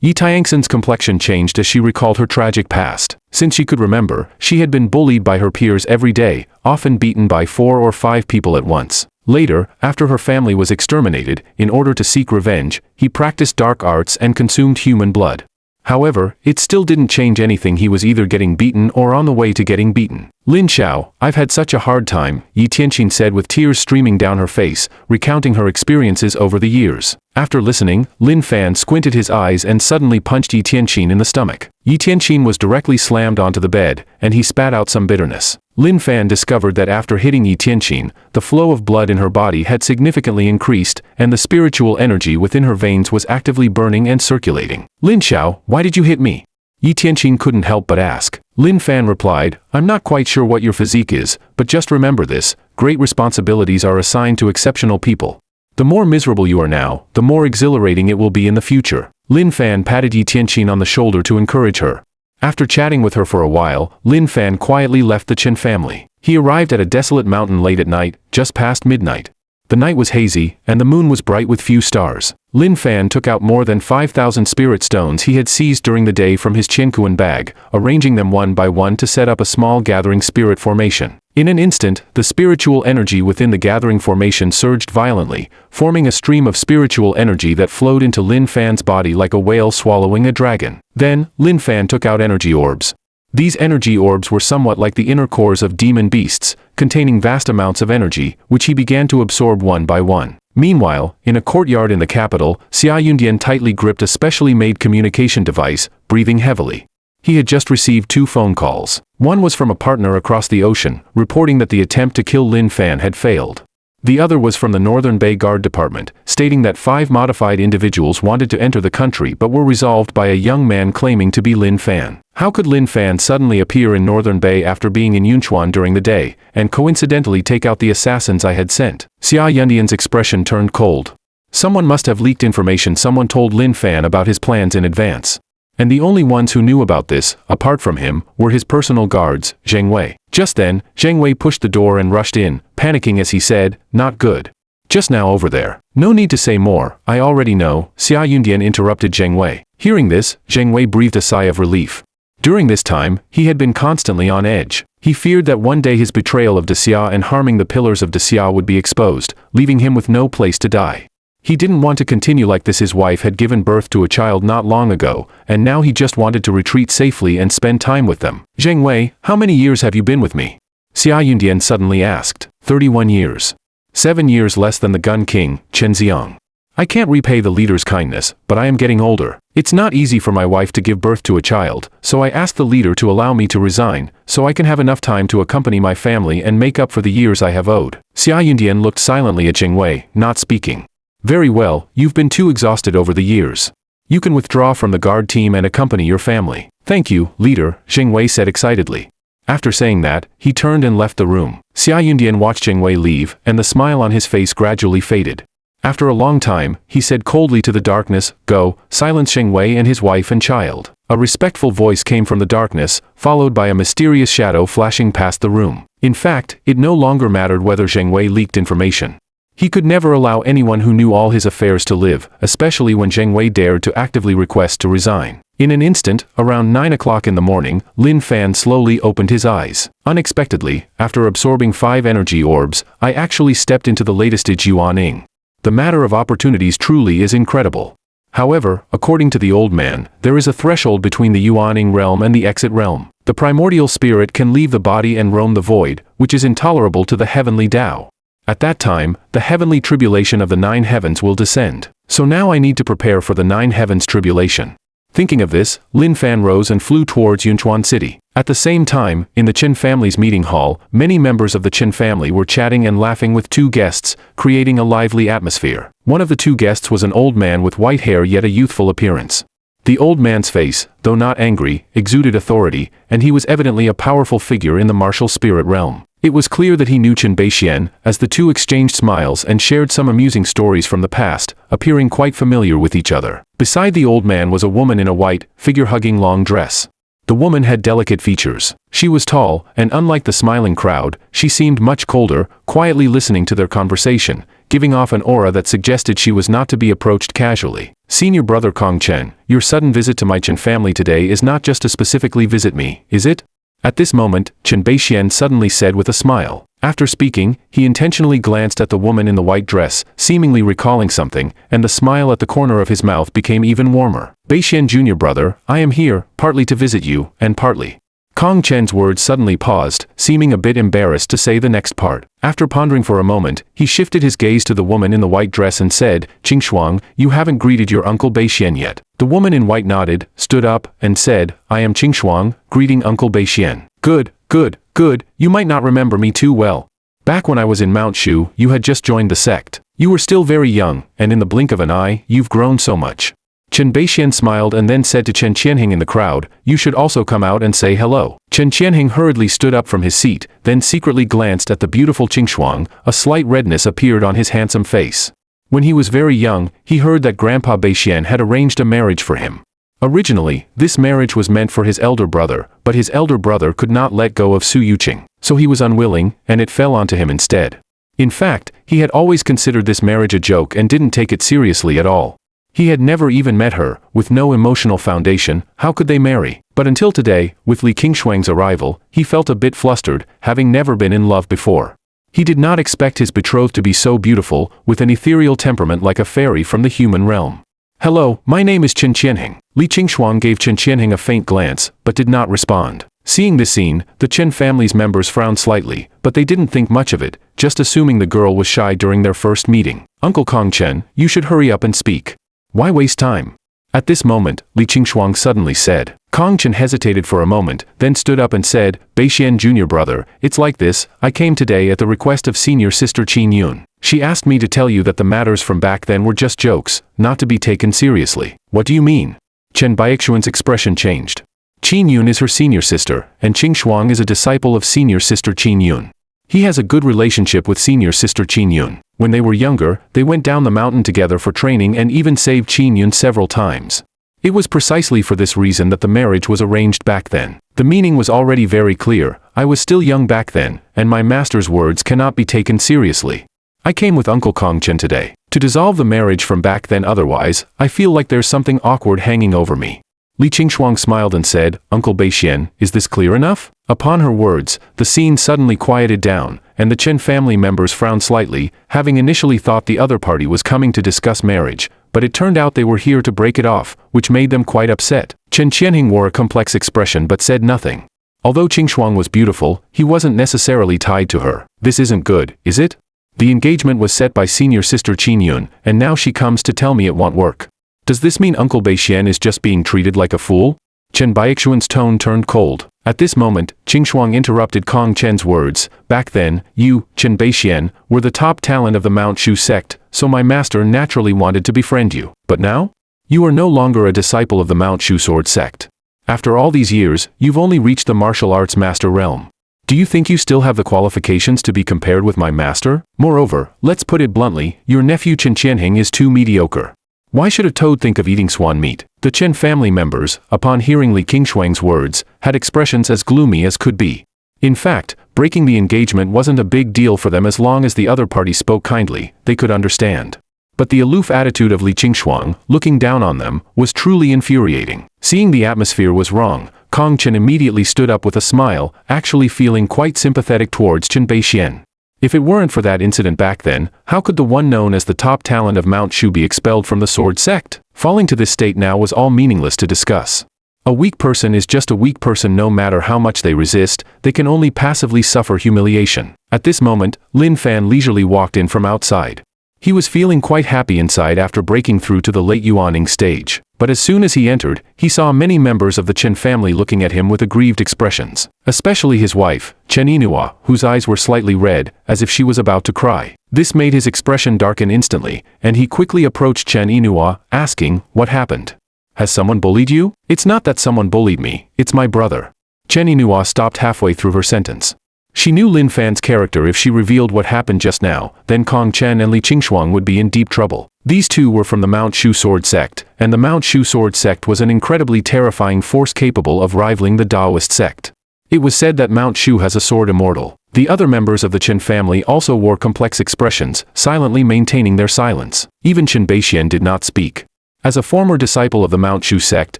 Yi Tianxin's complexion changed as she recalled her tragic past. Since she could remember, she had been bullied by her peers every day, often beaten by 4 or 5 people at once. Later, after her family was exterminated, in order to seek revenge, he practiced dark arts and consumed human blood. However, it still didn't change anything. He was either getting beaten or on the way to getting beaten. "Lin Xiao, I've had such a hard time," Yi Tianxin said with tears streaming down her face, recounting her experiences over the years. After listening, Lin Fan squinted his eyes and suddenly punched Yi Tianxin in the stomach. Yi Tianxin was directly slammed onto the bed, and he spat out some bitterness. Lin Fan discovered that after hitting Yi Tianxin, the flow of blood in her body had significantly increased, and the spiritual energy within her veins was actively burning and circulating. "Lin Xiao, why did you hit me?" Yi Tianxin couldn't help but ask. Lin Fan replied, "I'm not quite sure what your physique is, but just remember this, great responsibilities are assigned to exceptional people. The more miserable you are now, the more exhilarating it will be in the future." Lin Fan patted Yi Tianxin on the shoulder to encourage her. After chatting with her for a while, Lin Fan quietly left the Chen family. He arrived at a desolate mountain late at night, just past midnight. The night was hazy, and the moon was bright with few stars. Lin Fan took out more than 5,000 spirit stones he had seized during the day from his Qiankuan bag, arranging them one by one to set up a small gathering spirit formation. In an instant, the spiritual energy within the gathering formation surged violently, forming a stream of spiritual energy that flowed into Lin Fan's body like a whale swallowing a dragon. Then, Lin Fan took out energy orbs. These energy orbs were somewhat like the inner cores of demon beasts, containing vast amounts of energy, which he began to absorb one by one. Meanwhile, in a courtyard in the capital, Xia Yundian tightly gripped a specially made communication device, breathing heavily. He had just received 2 phone calls. One was from a partner across the ocean, reporting that the attempt to kill Lin Fan had failed. The other was from the Northern Bay Guard Department, stating that 5 modified individuals wanted to enter the country but were resolved by a young man claiming to be Lin Fan. How could Lin Fan suddenly appear in Northern Bay after being in Yunchuan during the day, and coincidentally take out the assassins I had sent? Xia Yundian's expression turned cold. Someone must have leaked information. Someone told Lin Fan about his plans in advance. And the only ones who knew about this, apart from him, were his personal guards, Zheng Wei. Just then, Zheng Wei pushed the door and rushed in, panicking as he said, "Not good. Just now over there." "No need to say more, I already know," Xia Yundian interrupted Zheng Wei. Hearing this, Zheng Wei breathed a sigh of relief. During this time, he had been constantly on edge. He feared that one day his betrayal of Xia and harming the pillars of Xia would be exposed, leaving him with no place to die. He didn't want to continue like this. His wife had given birth to a child not long ago, and now he just wanted to retreat safely and spend time with them. "Zheng Wei, how many years have you been with me?" Xia Yundian suddenly asked. 31 years. 7 years less than the Gun King, Chen Xiang. "I can't repay the leader's kindness, but I am getting older. It's not easy for my wife to give birth to a child, so I asked the leader to allow me to resign, so I can have enough time to accompany my family and make up for the years I have owed." Xia Yundian looked silently at Zheng Wei, not speaking. "Very well, you've been too exhausted over the years. You can withdraw from the guard team and accompany your family." "Thank you, leader," Zheng Wei said excitedly. After saying that, he turned and left the room. Xia Yundian watched Zheng Wei leave, and the smile on his face gradually faded. After a long time, he said coldly to the darkness, "Go, silence Zheng Wei and his wife and child." A respectful voice came from the darkness, followed by a mysterious shadow flashing past the room. In fact, it no longer mattered whether Zheng Wei leaked information. He could never allow anyone who knew all his affairs to live, especially when Zheng Wei dared to actively request to resign. In an instant, around 9 o'clock in the morning, Lin Fan slowly opened his eyes. Unexpectedly, after absorbing 5 energy orbs, I actually stepped into the latest Yuaning. The matter of opportunities truly is incredible. However, according to the old man, there is a threshold between the Yuaning realm and the exit realm. The primordial spirit can leave the body and roam the void, which is intolerable to the heavenly Tao. At that time, the heavenly tribulation of the 9 heavens will descend. So now I need to prepare for the 9 heavens tribulation. Thinking of this, Lin Fan rose and flew towards Yunchuan City. At the same time, in the Chen family's meeting hall, many members of the Chen family were chatting and laughing with 2 guests, creating a lively atmosphere. One of the 2 guests was an old man with white hair yet a youthful appearance. The old man's face, though not angry, exuded authority, and he was evidently a powerful figure in the martial spirit realm. It was clear that he knew Chen Beixian, as the two exchanged smiles and shared some amusing stories from the past, appearing quite familiar with each other. Beside the old man was a woman in a white, figure-hugging long dress. The woman had delicate features. She was tall, and unlike the smiling crowd, she seemed much colder, quietly listening to their conversation, giving off an aura that suggested she was not to be approached casually. Senior brother Kong Chen, your sudden visit to my Chen family today is not just to specifically visit me, is it? At this moment, Chen Beixian suddenly said with a smile. After speaking, he intentionally glanced at the woman in the white dress, seemingly recalling something, and the smile at the corner of his mouth became even warmer. Beixian junior brother, I am here, partly to visit you, and partly. Kong Chen's words suddenly paused, seeming a bit embarrassed to say the next part. After pondering for a moment, he shifted his gaze to the woman in the white dress and said, Qing Shuang, you haven't greeted your uncle Beixian yet. The woman in white nodded, stood up, and said, I am Qing Shuang, greeting Uncle Beixian. Good, good, good, you might not remember me too well. Back when I was in Mount Shu, you had just joined the sect. You were still very young, and in the blink of an eye, you've grown so much. Chen Beixian smiled and then said to Chen Qianhing in the crowd, you should also come out and say hello. Chen Qianhing hurriedly stood up from his seat, then secretly glanced at the beautiful Qing Shuang. A slight redness appeared on his handsome face. When he was very young, he heard that Grandpa Beixian had arranged a marriage for him. Originally, this marriage was meant for his elder brother, but his elder brother could not let go of Su Yuqing, so he was unwilling, and it fell onto him instead. In fact, he had always considered this marriage a joke and didn't take it seriously at all. He had never even met her, with no emotional foundation. How could they marry? But until today, with Li Qingshuang's arrival, he felt a bit flustered, having never been in love before. He did not expect his betrothed to be so beautiful, with an ethereal temperament like a fairy from the human realm. Hello, my name is Chen Qianhing. Li Qingshuang gave Chen Qianhing a faint glance, but did not respond. Seeing this scene, the Chen family's members frowned slightly, but they didn't think much of it, just assuming the girl was shy during their first meeting. Uncle Kong Chen, you should hurry up and speak. Why waste time? At this moment, Li Qingshuang suddenly said. Kong Chen hesitated for a moment, then stood up and said, Beixian junior brother, it's like this, I came today at the request of senior sister Qin Yun. She asked me to tell you that the matters from back then were just jokes, not to be taken seriously. What do you mean? Chen Baixuan's expression changed. Qin Yun is her senior sister, and Qing Shuang is a disciple of senior sister Qin Yun. He has a good relationship with senior sister Qin Yun. When they were younger, they went down the mountain together for training and even saved Qin Yun several times. It was precisely for this reason that the marriage was arranged back then. The meaning was already very clear. I was still young back then, and my master's words cannot be taken seriously. I came with Uncle Kong Chen today to dissolve the marriage from back then, otherwise, I feel like there's something awkward hanging over me. Li Qingshuang smiled and said, Uncle Beixian, is this clear enough? Upon her words, the scene suddenly quieted down, and the Chen family members frowned slightly, having initially thought the other party was coming to discuss marriage, but it turned out they were here to break it off, which made them quite upset. Chen Qianhing wore a complex expression but said nothing. Although Qing Shuang was beautiful, he wasn't necessarily tied to her. This isn't good, is it? The engagement was set by senior sister Qin Yun, and now she comes to tell me it won't work. Does this mean Uncle Beixian is just being treated like a fool? Chen Baixuan's tone turned cold. At this moment, Qing Shuang interrupted Kong Chen's words. Back then, you, Chen Beixian, were the top talent of the Mount Shu sect, so my master naturally wanted to befriend you. But now? You are no longer a disciple of the Mount Shu sword sect. After all these years, you've only reached the martial arts master realm. Do you think you still have the qualifications to be compared with my master? Moreover, let's put it bluntly, your nephew Chen Qianhing is too mediocre. Why should a toad think of eating swan meat? The Chen family members, upon hearing Li Qingshuang's words, had expressions as gloomy as could be. In fact, breaking the engagement wasn't a big deal for them as long as the other party spoke kindly, they could understand. But the aloof attitude of Li Qingshuang, looking down on them, was truly infuriating. Seeing the atmosphere was wrong, Kong Chen immediately stood up with a smile, actually feeling quite sympathetic towards Chen Beixian. If it weren't for that incident back then, how could the one known as the top talent of Mount Shu be expelled from the sword sect? Falling to this state now was all meaningless to discuss. A weak person is just a weak person no matter how much they resist, they can only passively suffer humiliation. At this moment, Lin Fan leisurely walked in from outside. He was feeling quite happy inside after breaking through to the late Yuaning stage. But as soon as he entered, he saw many members of the Chen family looking at him with aggrieved expressions. Especially his wife, Chen Yinhua, whose eyes were slightly red, as if she was about to cry. This made his expression darken instantly, and he quickly approached Chen Yinhua, asking, what happened? Has someone bullied you? It's not that someone bullied me, it's my brother. Chen Yinhua stopped halfway through her sentence. She knew Lin Fan's character. If she revealed what happened just now, then Kong Chen and Li Qingshuang would be in deep trouble. These two were from the Mount Shu Sword sect, and the Mount Shu Sword sect was an incredibly terrifying force capable of rivaling the Taoist sect. It was said that Mount Shu has a sword immortal. The other members of the Chen family also wore complex expressions, silently maintaining their silence. Even Chen Beixian did not speak. As a former disciple of the Mount Shu sect,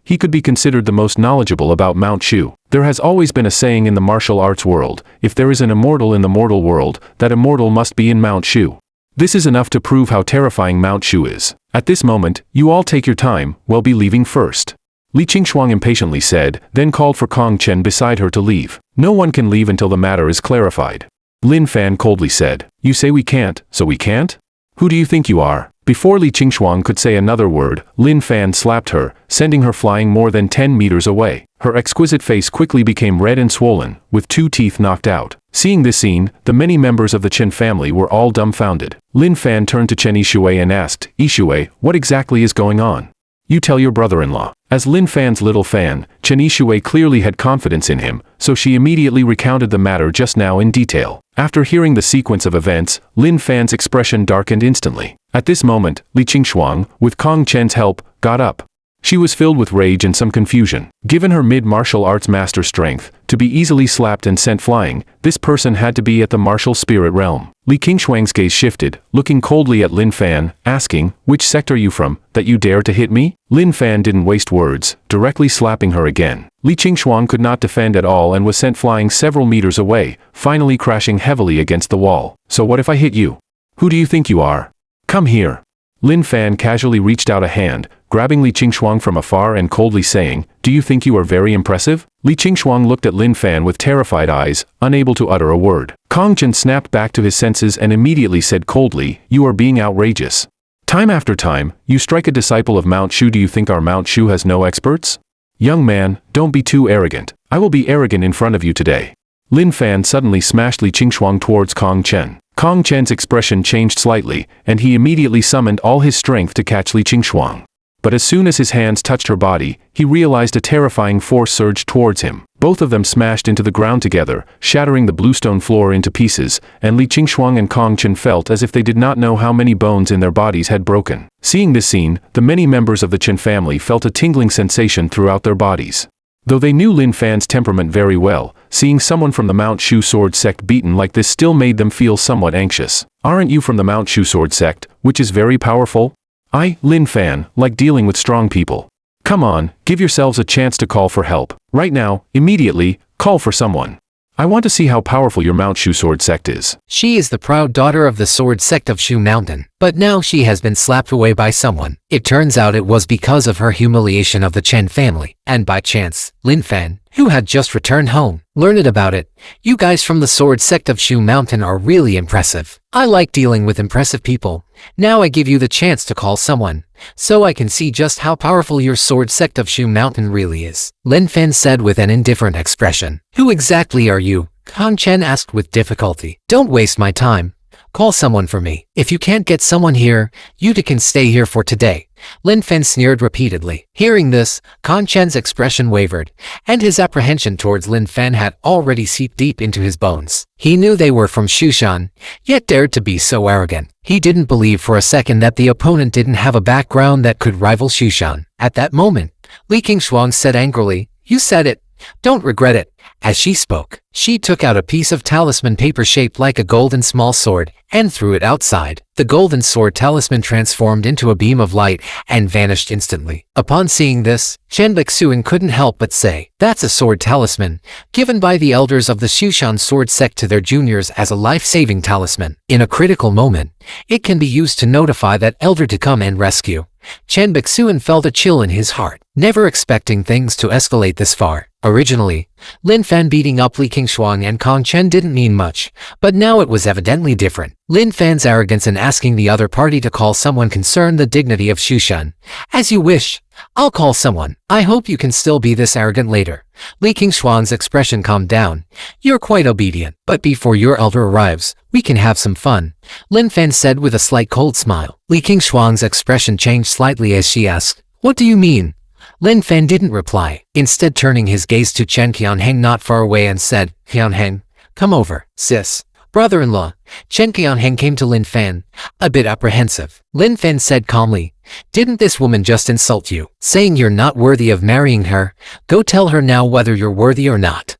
he could be considered the most knowledgeable about Mount Shu. There has always been a saying in the martial arts world, if there is an immortal in the mortal world, that immortal must be in Mount Shu. This is enough to prove how terrifying Mount Shu is. At this moment, you all take your time, we'll be leaving first. Li Qingshuang impatiently said, then called for Kong Chen beside her to leave. No one can leave until the matter is clarified. Lin Fan coldly said, you say we can't, so we can't? Who do you think you are? Before Li Qingshuang could say another word, Lin Fan slapped her, sending her flying more than 10 meters away. Her exquisite face quickly became red and swollen, with 2 teeth knocked out. Seeing this scene, the many members of the Chen family were all dumbfounded. Lin Fan turned to Chen Yishui and asked, Yishui, what exactly is going on? You tell your brother-in-law. As Lin Fan's little fan, Chen Yishui clearly had confidence in him, so she immediately recounted the matter just now in detail. After hearing the sequence of events, Lin Fan's expression darkened instantly. At this moment, Li Qingshuang, with Kong Chen's help, got up. She was filled with rage and some confusion. Given her mid-martial arts master strength, to be easily slapped and sent flying, this person had to be at the martial spirit realm. Li Qingshuang's gaze shifted, looking coldly at Lin Fan, asking, which sect are you from, that you dare to hit me? Lin Fan didn't waste words, directly slapping her again. Li Qingshuang could not defend at all and was sent flying several meters away, finally crashing heavily against the wall. So what if I hit you? Who do you think you are? Come here. Lin Fan casually reached out a hand, grabbing Li Qingshuang from afar and coldly saying, do you think you are very impressive? Li Qingshuang looked at Lin Fan with terrified eyes, unable to utter a word. Kong Chen snapped back to his senses and immediately said coldly, you are being outrageous. Time after time, you strike a disciple of Mount Shu. Do you think our Mount Shu has no experts? Young man, don't be too arrogant. I will be arrogant in front of you today. Lin Fan suddenly smashed Li Qingshuang towards Kong Chen. Kong Chen's expression changed slightly, and he immediately summoned all his strength to catch Li Qingshuang. But as soon as his hands touched her body, he realized a terrifying force surged towards him. Both of them smashed into the ground together, shattering the bluestone floor into pieces, and Li Qingshuang and Kong Chen felt as if they did not know how many bones in their bodies had broken. Seeing this scene, the many members of the Chen family felt a tingling sensation throughout their bodies. Though they knew Lin Fan's temperament very well, seeing someone from the Mount Shu Sword sect beaten like this still made them feel somewhat anxious. Aren't you from the Mount Shu Sword sect, which is very powerful? I, Lin Fan, like dealing with strong people. Come on, give yourselves a chance to call for help. Right now, immediately, call for someone. I want to see how powerful your Mount Shu Sword sect is. She is the proud daughter of the sword sect of Shu Mountain, but now she has been slapped away by someone. It turns out it was because of her humiliation of the Chen family, and by chance, Lin Fan, who had just returned home, learned about it. You guys from the sword sect of Shu Mountain are really impressive. I like dealing with impressive people. Now I give you the chance to call someone, so I can see just how powerful your sword sect of Shu Mountain really is. Lin Fan said with an indifferent expression. Who exactly are you? Kong Chen asked with difficulty. Don't waste my time. Call someone for me. If you can't get someone here, you two can stay here for today. Lin Fan sneered repeatedly. Hearing this, Kong Chen's expression wavered, and his apprehension towards Lin Fan had already seeped deep into his bones. He knew they were from Shushan, yet dared to be so arrogant. He didn't believe for a second that the opponent didn't have a background that could rival Shushan. At that moment, Li Qingshuang said angrily, you said it. Don't regret it. As she spoke, she took out a piece of talisman paper shaped like a golden small sword and threw it outside. The golden sword talisman transformed into a beam of light and vanished instantly. Upon seeing this, Chen Bixuan couldn't help but say, that's a sword talisman, given by the elders of the Shushan sword sect to their juniors as a life-saving talisman. In a critical moment, it can be used to notify that elder to come and rescue. Chen Bixuan felt a chill in his heart, never expecting things to escalate this far. Originally, Lin Fan beating up Li Qingshuang and Kong Chen didn't mean much, but now it was evidently different. Lin Fan's arrogance in asking the other party to call someone concerned the dignity of Shushan. As you wish. I'll call someone. I hope you can still be this arrogant later. Li Qingshuang's expression calmed down. You're quite obedient, but before your elder arrives, we can have some fun. Lin Fan said with a slight cold smile. Li Qingshuang's expression changed slightly as she asked, what do you mean? Lin Fan didn't reply, instead turning his gaze to Chen Qianheng not far away and said, Qianheng, Come over, sis. Brother-in-law, Chen Qianheng came to Lin Fan, a bit apprehensive. Lin Fan said calmly, "Didn't this woman just insult you, saying you're not worthy of marrying her? Go tell her now whether you're worthy or not."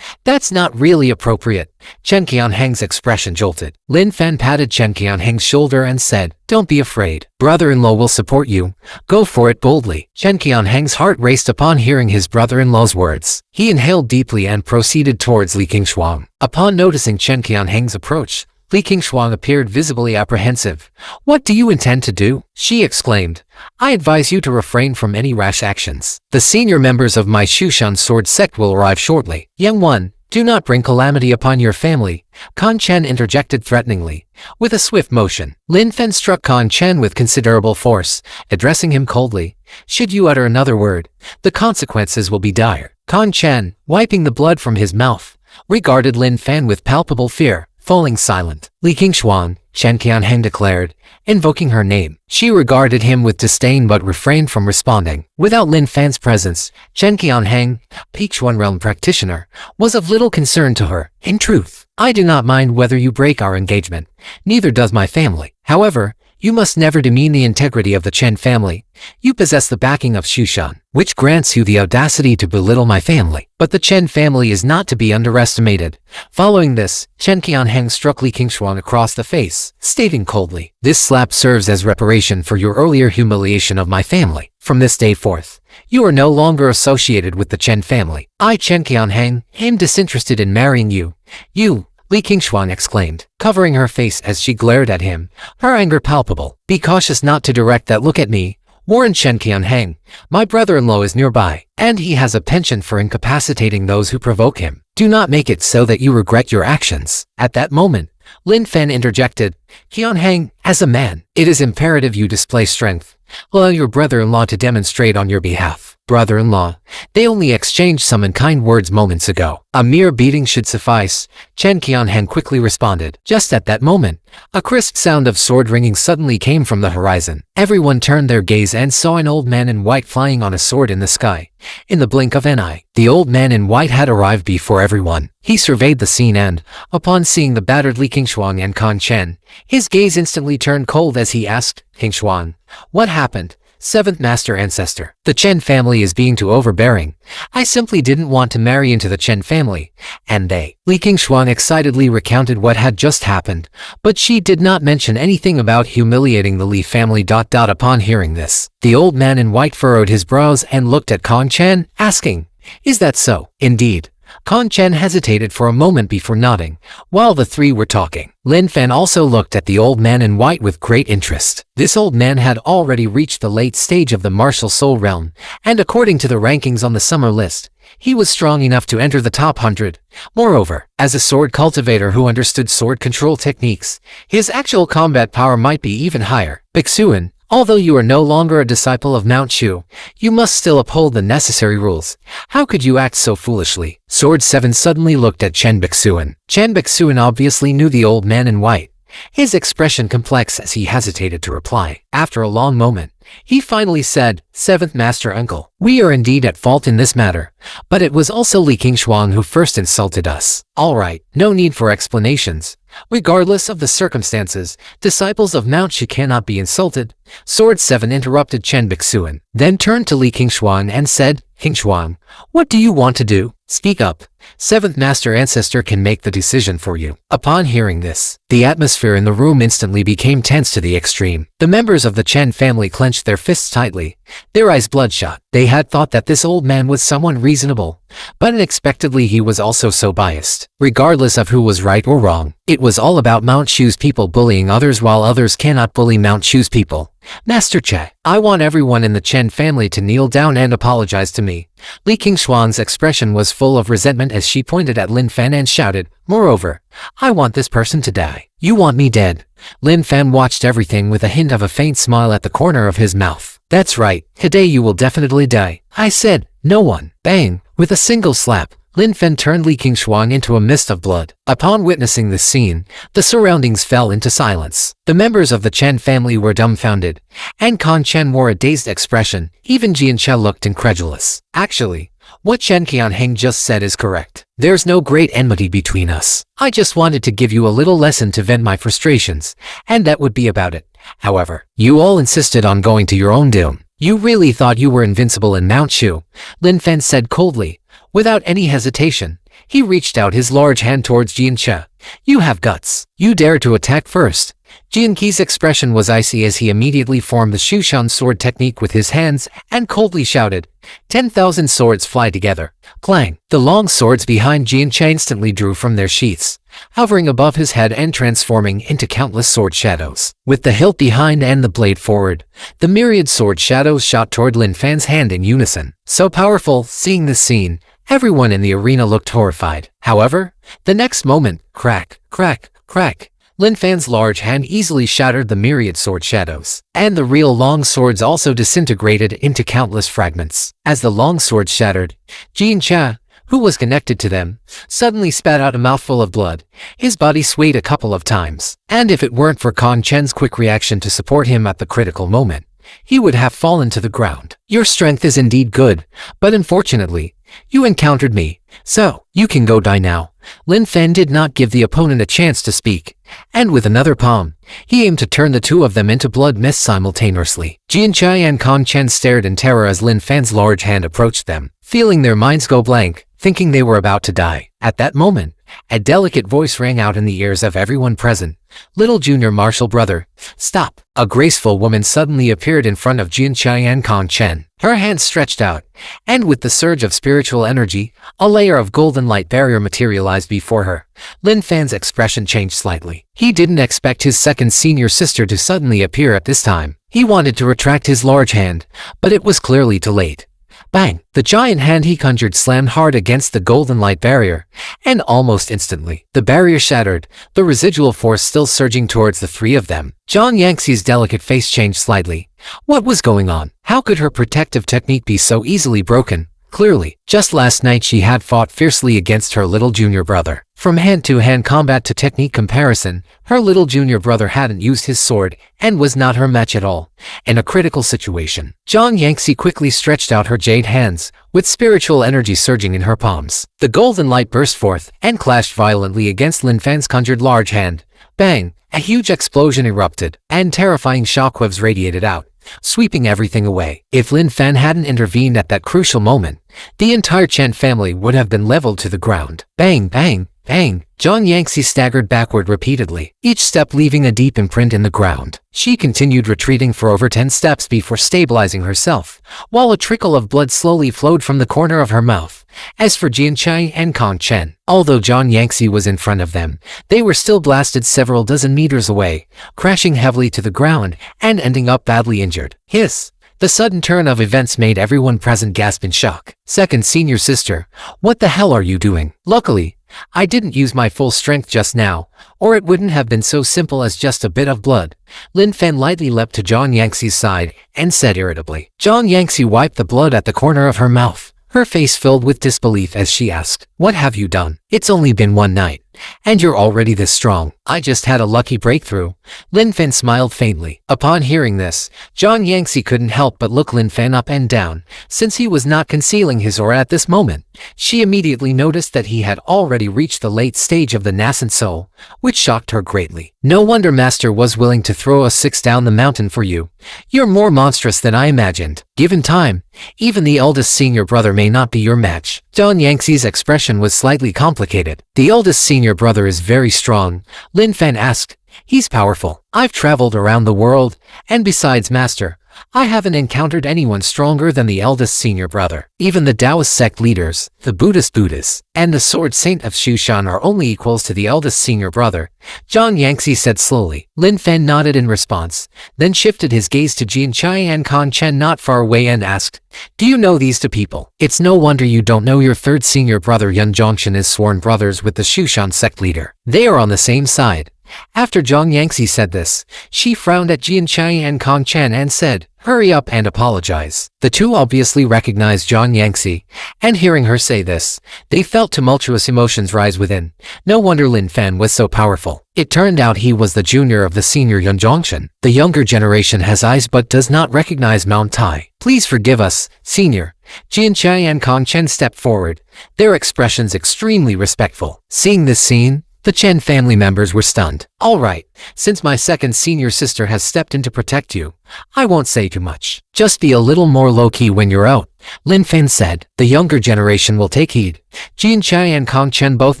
That's not really appropriate." Chen Qianheng's expression jolted. Lin Fan patted Chen Qianheng's shoulder and said, "Don't be afraid. Brother-in-law will support you. Go for it boldly." Chen Qianheng's heart raced upon hearing his brother-in-law's words. He inhaled deeply and proceeded towards Li Qingshuang. Upon noticing Chen Qianheng's approach, Li Qingshuang appeared visibly apprehensive. "What do you intend to do?" she exclaimed. "I advise you to refrain from any rash actions. The senior members of my Shushan sword sect will arrive shortly. Young one, do not bring calamity upon your family," Kan Chen interjected threateningly. With a swift motion, Lin Fen struck Kan Chen with considerable force, addressing him coldly. "Should you utter another word, the consequences will be dire." Kan Chen, wiping the blood from his mouth, regarded Lin Fan with palpable fear, falling silent. "Li Qingshuang," Chen Qianheng declared, invoking her name. She regarded him with disdain but refrained from responding. Without Lin Fan's presence, Chen Qianheng, Peak Realm practitioner, was of little concern to her. "In truth, I do not mind whether you break our engagement. Neither does my family. However, you must never demean the integrity of the Chen family. You possess the backing of Shushan, which grants you the audacity to belittle my family. But the Chen family is not to be underestimated." Following this, Chen Qianheng struck Li Qingshuang across the face, stating coldly, "This slap serves as reparation for your earlier humiliation of my family. From this day forth, you are no longer associated with the Chen family. I, Chen Qianheng, am disinterested in marrying you." "You!" Li Qingshuang exclaimed, covering her face as she glared at him, her anger palpable. "Be cautious not to direct that look at me," warned Chen Qianheng. "My brother-in-law is nearby, and he has a penchant for incapacitating those who provoke him. Do not make it so that you regret your actions." At that moment, Lin Fan interjected, "Qianheng, as a man, it is imperative you display strength. Allow your brother-in-law to demonstrate on your behalf." "Brother-in-law, they only exchanged some unkind words moments ago. A mere beating should suffice," Chen Qianheng quickly responded. Just at that moment, a crisp sound of sword ringing suddenly came from the horizon. Everyone turned their gaze and saw an old man in white flying on a sword in the sky. In the blink of an eye, the old man in white had arrived before everyone. He surveyed the scene and, upon seeing the battered Li Qingshuang and Kan Chen, his gaze instantly turned cold as he asked, "Qingshuang, what happened?" "Seventh Master Ancestor, the Chen family is being too overbearing. I simply didn't want to marry into the Chen family, and they." Li Qingshuang excitedly recounted what had just happened, but she did not mention anything about humiliating the Li family. Upon hearing this, the old man in white furrowed his brows and looked at Kan Chen, asking, "Is that so?" "Indeed." Kan Chen hesitated for a moment before nodding. While the three were talking, Lin Fan also looked at the old man in white with great interest. This old man had already reached the late stage of the martial soul realm, and according to the rankings on the summer list, he was strong enough to enter the top 100. Moreover, as a sword cultivator who understood sword control techniques, his actual combat power might be even higher. "Bixuan, although you are no longer a disciple of Mount Shu, you must still uphold the necessary rules. How could you act so foolishly?" Sword 7 suddenly looked at Chen Bixuan. Chen Bixuan obviously knew the old man in white, his expression complex as he hesitated to reply. After a long moment, he finally said, "Seventh Master Uncle, we are indeed at fault in this matter, but it was also Li Qingshuang who first insulted us." "All right, no need for explanations. Regardless of the circumstances, disciples of Mount Shu cannot be insulted." Sword 7 interrupted Chen Bixuan, then turned to Li Qingshuang and said, "Qingshuang, what do you want to do? Speak up. Seventh Master Ancestor can make the decision for you." Upon hearing this, the atmosphere in the room instantly became tense to the extreme. The members of the Chen family clenched their fists tightly, their eyes bloodshot. They had thought that this old man was someone reasonable, but unexpectedly he was also so biased. Regardless of who was right or wrong, it was all about Mount Shu's people bullying others while others cannot bully Mount Shu's people. "Master Che, I want everyone in the Chen family to kneel down and apologize to me." Li Qingshuang's expression was full of resentment as she pointed at Lin Fan and shouted, "Moreover, I want this person to die." "You want me dead?" Lin Fan watched everything with a hint of a faint smile at the corner of his mouth. "That's right, today you will definitely die. I said, no one." Bang! With a single slap, Lin Fan turned Li Qingshuang into a mist of blood. Upon witnessing this scene, the surroundings fell into silence. The members of the Chen family were dumbfounded, and Kan Chen wore a dazed expression. Even Jianche looked incredulous. Actually, What Chen Qianheng just said is correct. There's no great enmity between us. I just wanted to give you a little lesson to vent my frustrations, and that would be about it. However, you all insisted on going to your own doom. You really thought you were invincible in Mount Shu, Lin Fan said coldly. Without any hesitation, he reached out his large hand towards Jian Che. You have guts. You dare to attack first. Jian Qi's expression was icy as he immediately formed the Shushan sword technique with his hands and coldly shouted, 10,000 swords fly together. Clang! The long swords behind Jian Che instantly drew from their sheaths, hovering above his head and transforming into countless sword shadows. With the hilt behind and the blade forward, the myriad sword shadows shot toward Lin Fan's hand in unison. So powerful. Seeing this scene, everyone in the arena looked horrified. However, the next moment, crack, crack, crack, Lin Fan's large hand easily shattered the myriad sword shadows, and the real long swords also disintegrated into countless fragments. As the long swords shattered, Jian Che, who was connected to them, suddenly spat out a mouthful of blood. His body swayed a couple of times, and if it weren't for Kong Chen's quick reaction to support him at the critical moment, he would have fallen to the ground. Your strength is indeed good, but unfortunately, you encountered me, so you can go die now. Lin Fan did not give the opponent a chance to speak, and with another palm, he aimed to turn the two of them into blood mist simultaneously. Jian Che and Kong Chen stared in terror as Lin Fan's large hand approached them, feeling their minds go blank, thinking they were about to die. At that moment, a delicate voice rang out in the ears of everyone present. Little junior martial brother, stop. A graceful woman suddenly appeared in front of Jian Che and Kong Chen. Her hands stretched out, and with the surge of spiritual energy, a layer of golden light barrier materialized before her. Lin Fan's expression changed slightly. He didn't expect his second senior sister to suddenly appear at this time. He wanted to retract his large hand, but it was clearly too late. Bang! The giant hand he conjured slammed hard against the golden light barrier, and almost instantly, the barrier shattered, the residual force still surging towards the three of them. Zhang Yangxi's delicate face changed slightly. What was going on? How could her protective technique be so easily broken? Clearly, just last night she had fought fiercely against her little junior brother. From hand-to-hand combat to technique comparison, her little junior brother hadn't used his sword and was not her match at all. In a critical situation, Zhang Yangxi quickly stretched out her jade hands, with spiritual energy surging in her palms. The golden light burst forth and clashed violently against Lin Fan's conjured large hand. Bang! A huge explosion erupted, and terrifying shockwaves radiated out, sweeping everything away. If Lin Fan hadn't intervened at that crucial moment, the entire Chen family would have been leveled to the ground. Bang, bang, bang! Zhang Yangxi staggered backward repeatedly, each step leaving a deep imprint in the ground. She continued retreating for over 10 steps before stabilizing herself, while a trickle of blood slowly flowed from the corner of her mouth. As for Jian Che and Kong Chen, although Zhang Yangxi was in front of them, they were still blasted several dozen meters away, crashing heavily to the ground and ending up badly injured. Hiss! The sudden turn of events made everyone present gasp in shock. Second senior sister, what the hell are you doing? Luckily, I didn't use my full strength just now, or it wouldn't have been so simple as just a bit of blood. Lin Fan lightly leapt to Zhang Yangxi's side and said irritably. Zhang Yangxi wiped the blood at the corner of her mouth, her face filled with disbelief as she asked, what have you done? It's only been one night, and you're already this strong. I just had a lucky breakthrough. Lin Fan smiled faintly. Upon hearing this, Zhang Yangxi couldn't help but look Lin Fan up and down. Since he was not concealing his aura at this moment, she immediately noticed that he had already reached the late stage of the Nascent soul, which shocked her greatly. No wonder Master was willing to throw a 6 down the mountain for you. You're more monstrous than I imagined. Given time, even the eldest senior brother may not be your match. Zhang Yangxi's expression was slightly complicated. The eldest senior brother is very strong, Lin Fan asked. He's powerful. I've traveled around the world, and besides Master, I haven't encountered anyone stronger than the eldest senior brother. Even the Taoist sect leaders, the Buddhists, and the Sword Saint of Shushan are only equals to the eldest senior brother, Zhang Yangxi said slowly. Lin Fan nodded in response, then shifted his gaze to Jian Che and Kong Chen not far away and asked, do you know these two people? It's no wonder you don't know your third senior brother Yun Zhongshan is sworn brothers with the Shushan sect leader. They are on the same side, After Zhang Yangxi said this, she frowned at Jian Chai and Kong Chen and said, "Hurry up and apologize." The two obviously recognized Zhang Yangxi, and hearing her say this, they felt tumultuous emotions rise within. No wonder Lin Fan was so powerful. It turned out he was the junior of the senior Yun Zhongshan. The younger generation has eyes but does not recognize Mount Tai. "Please forgive us, senior." Jian Chai and Kong Chen stepped forward, their expressions extremely respectful. Seeing this scene, the Chen family members were stunned. "All right, since my second senior sister has stepped in to protect you, I won't say too much. Just be a little more low-key when you're out," Lin Fan said. "The younger generation will take heed." Jian Chai and Kong Chen both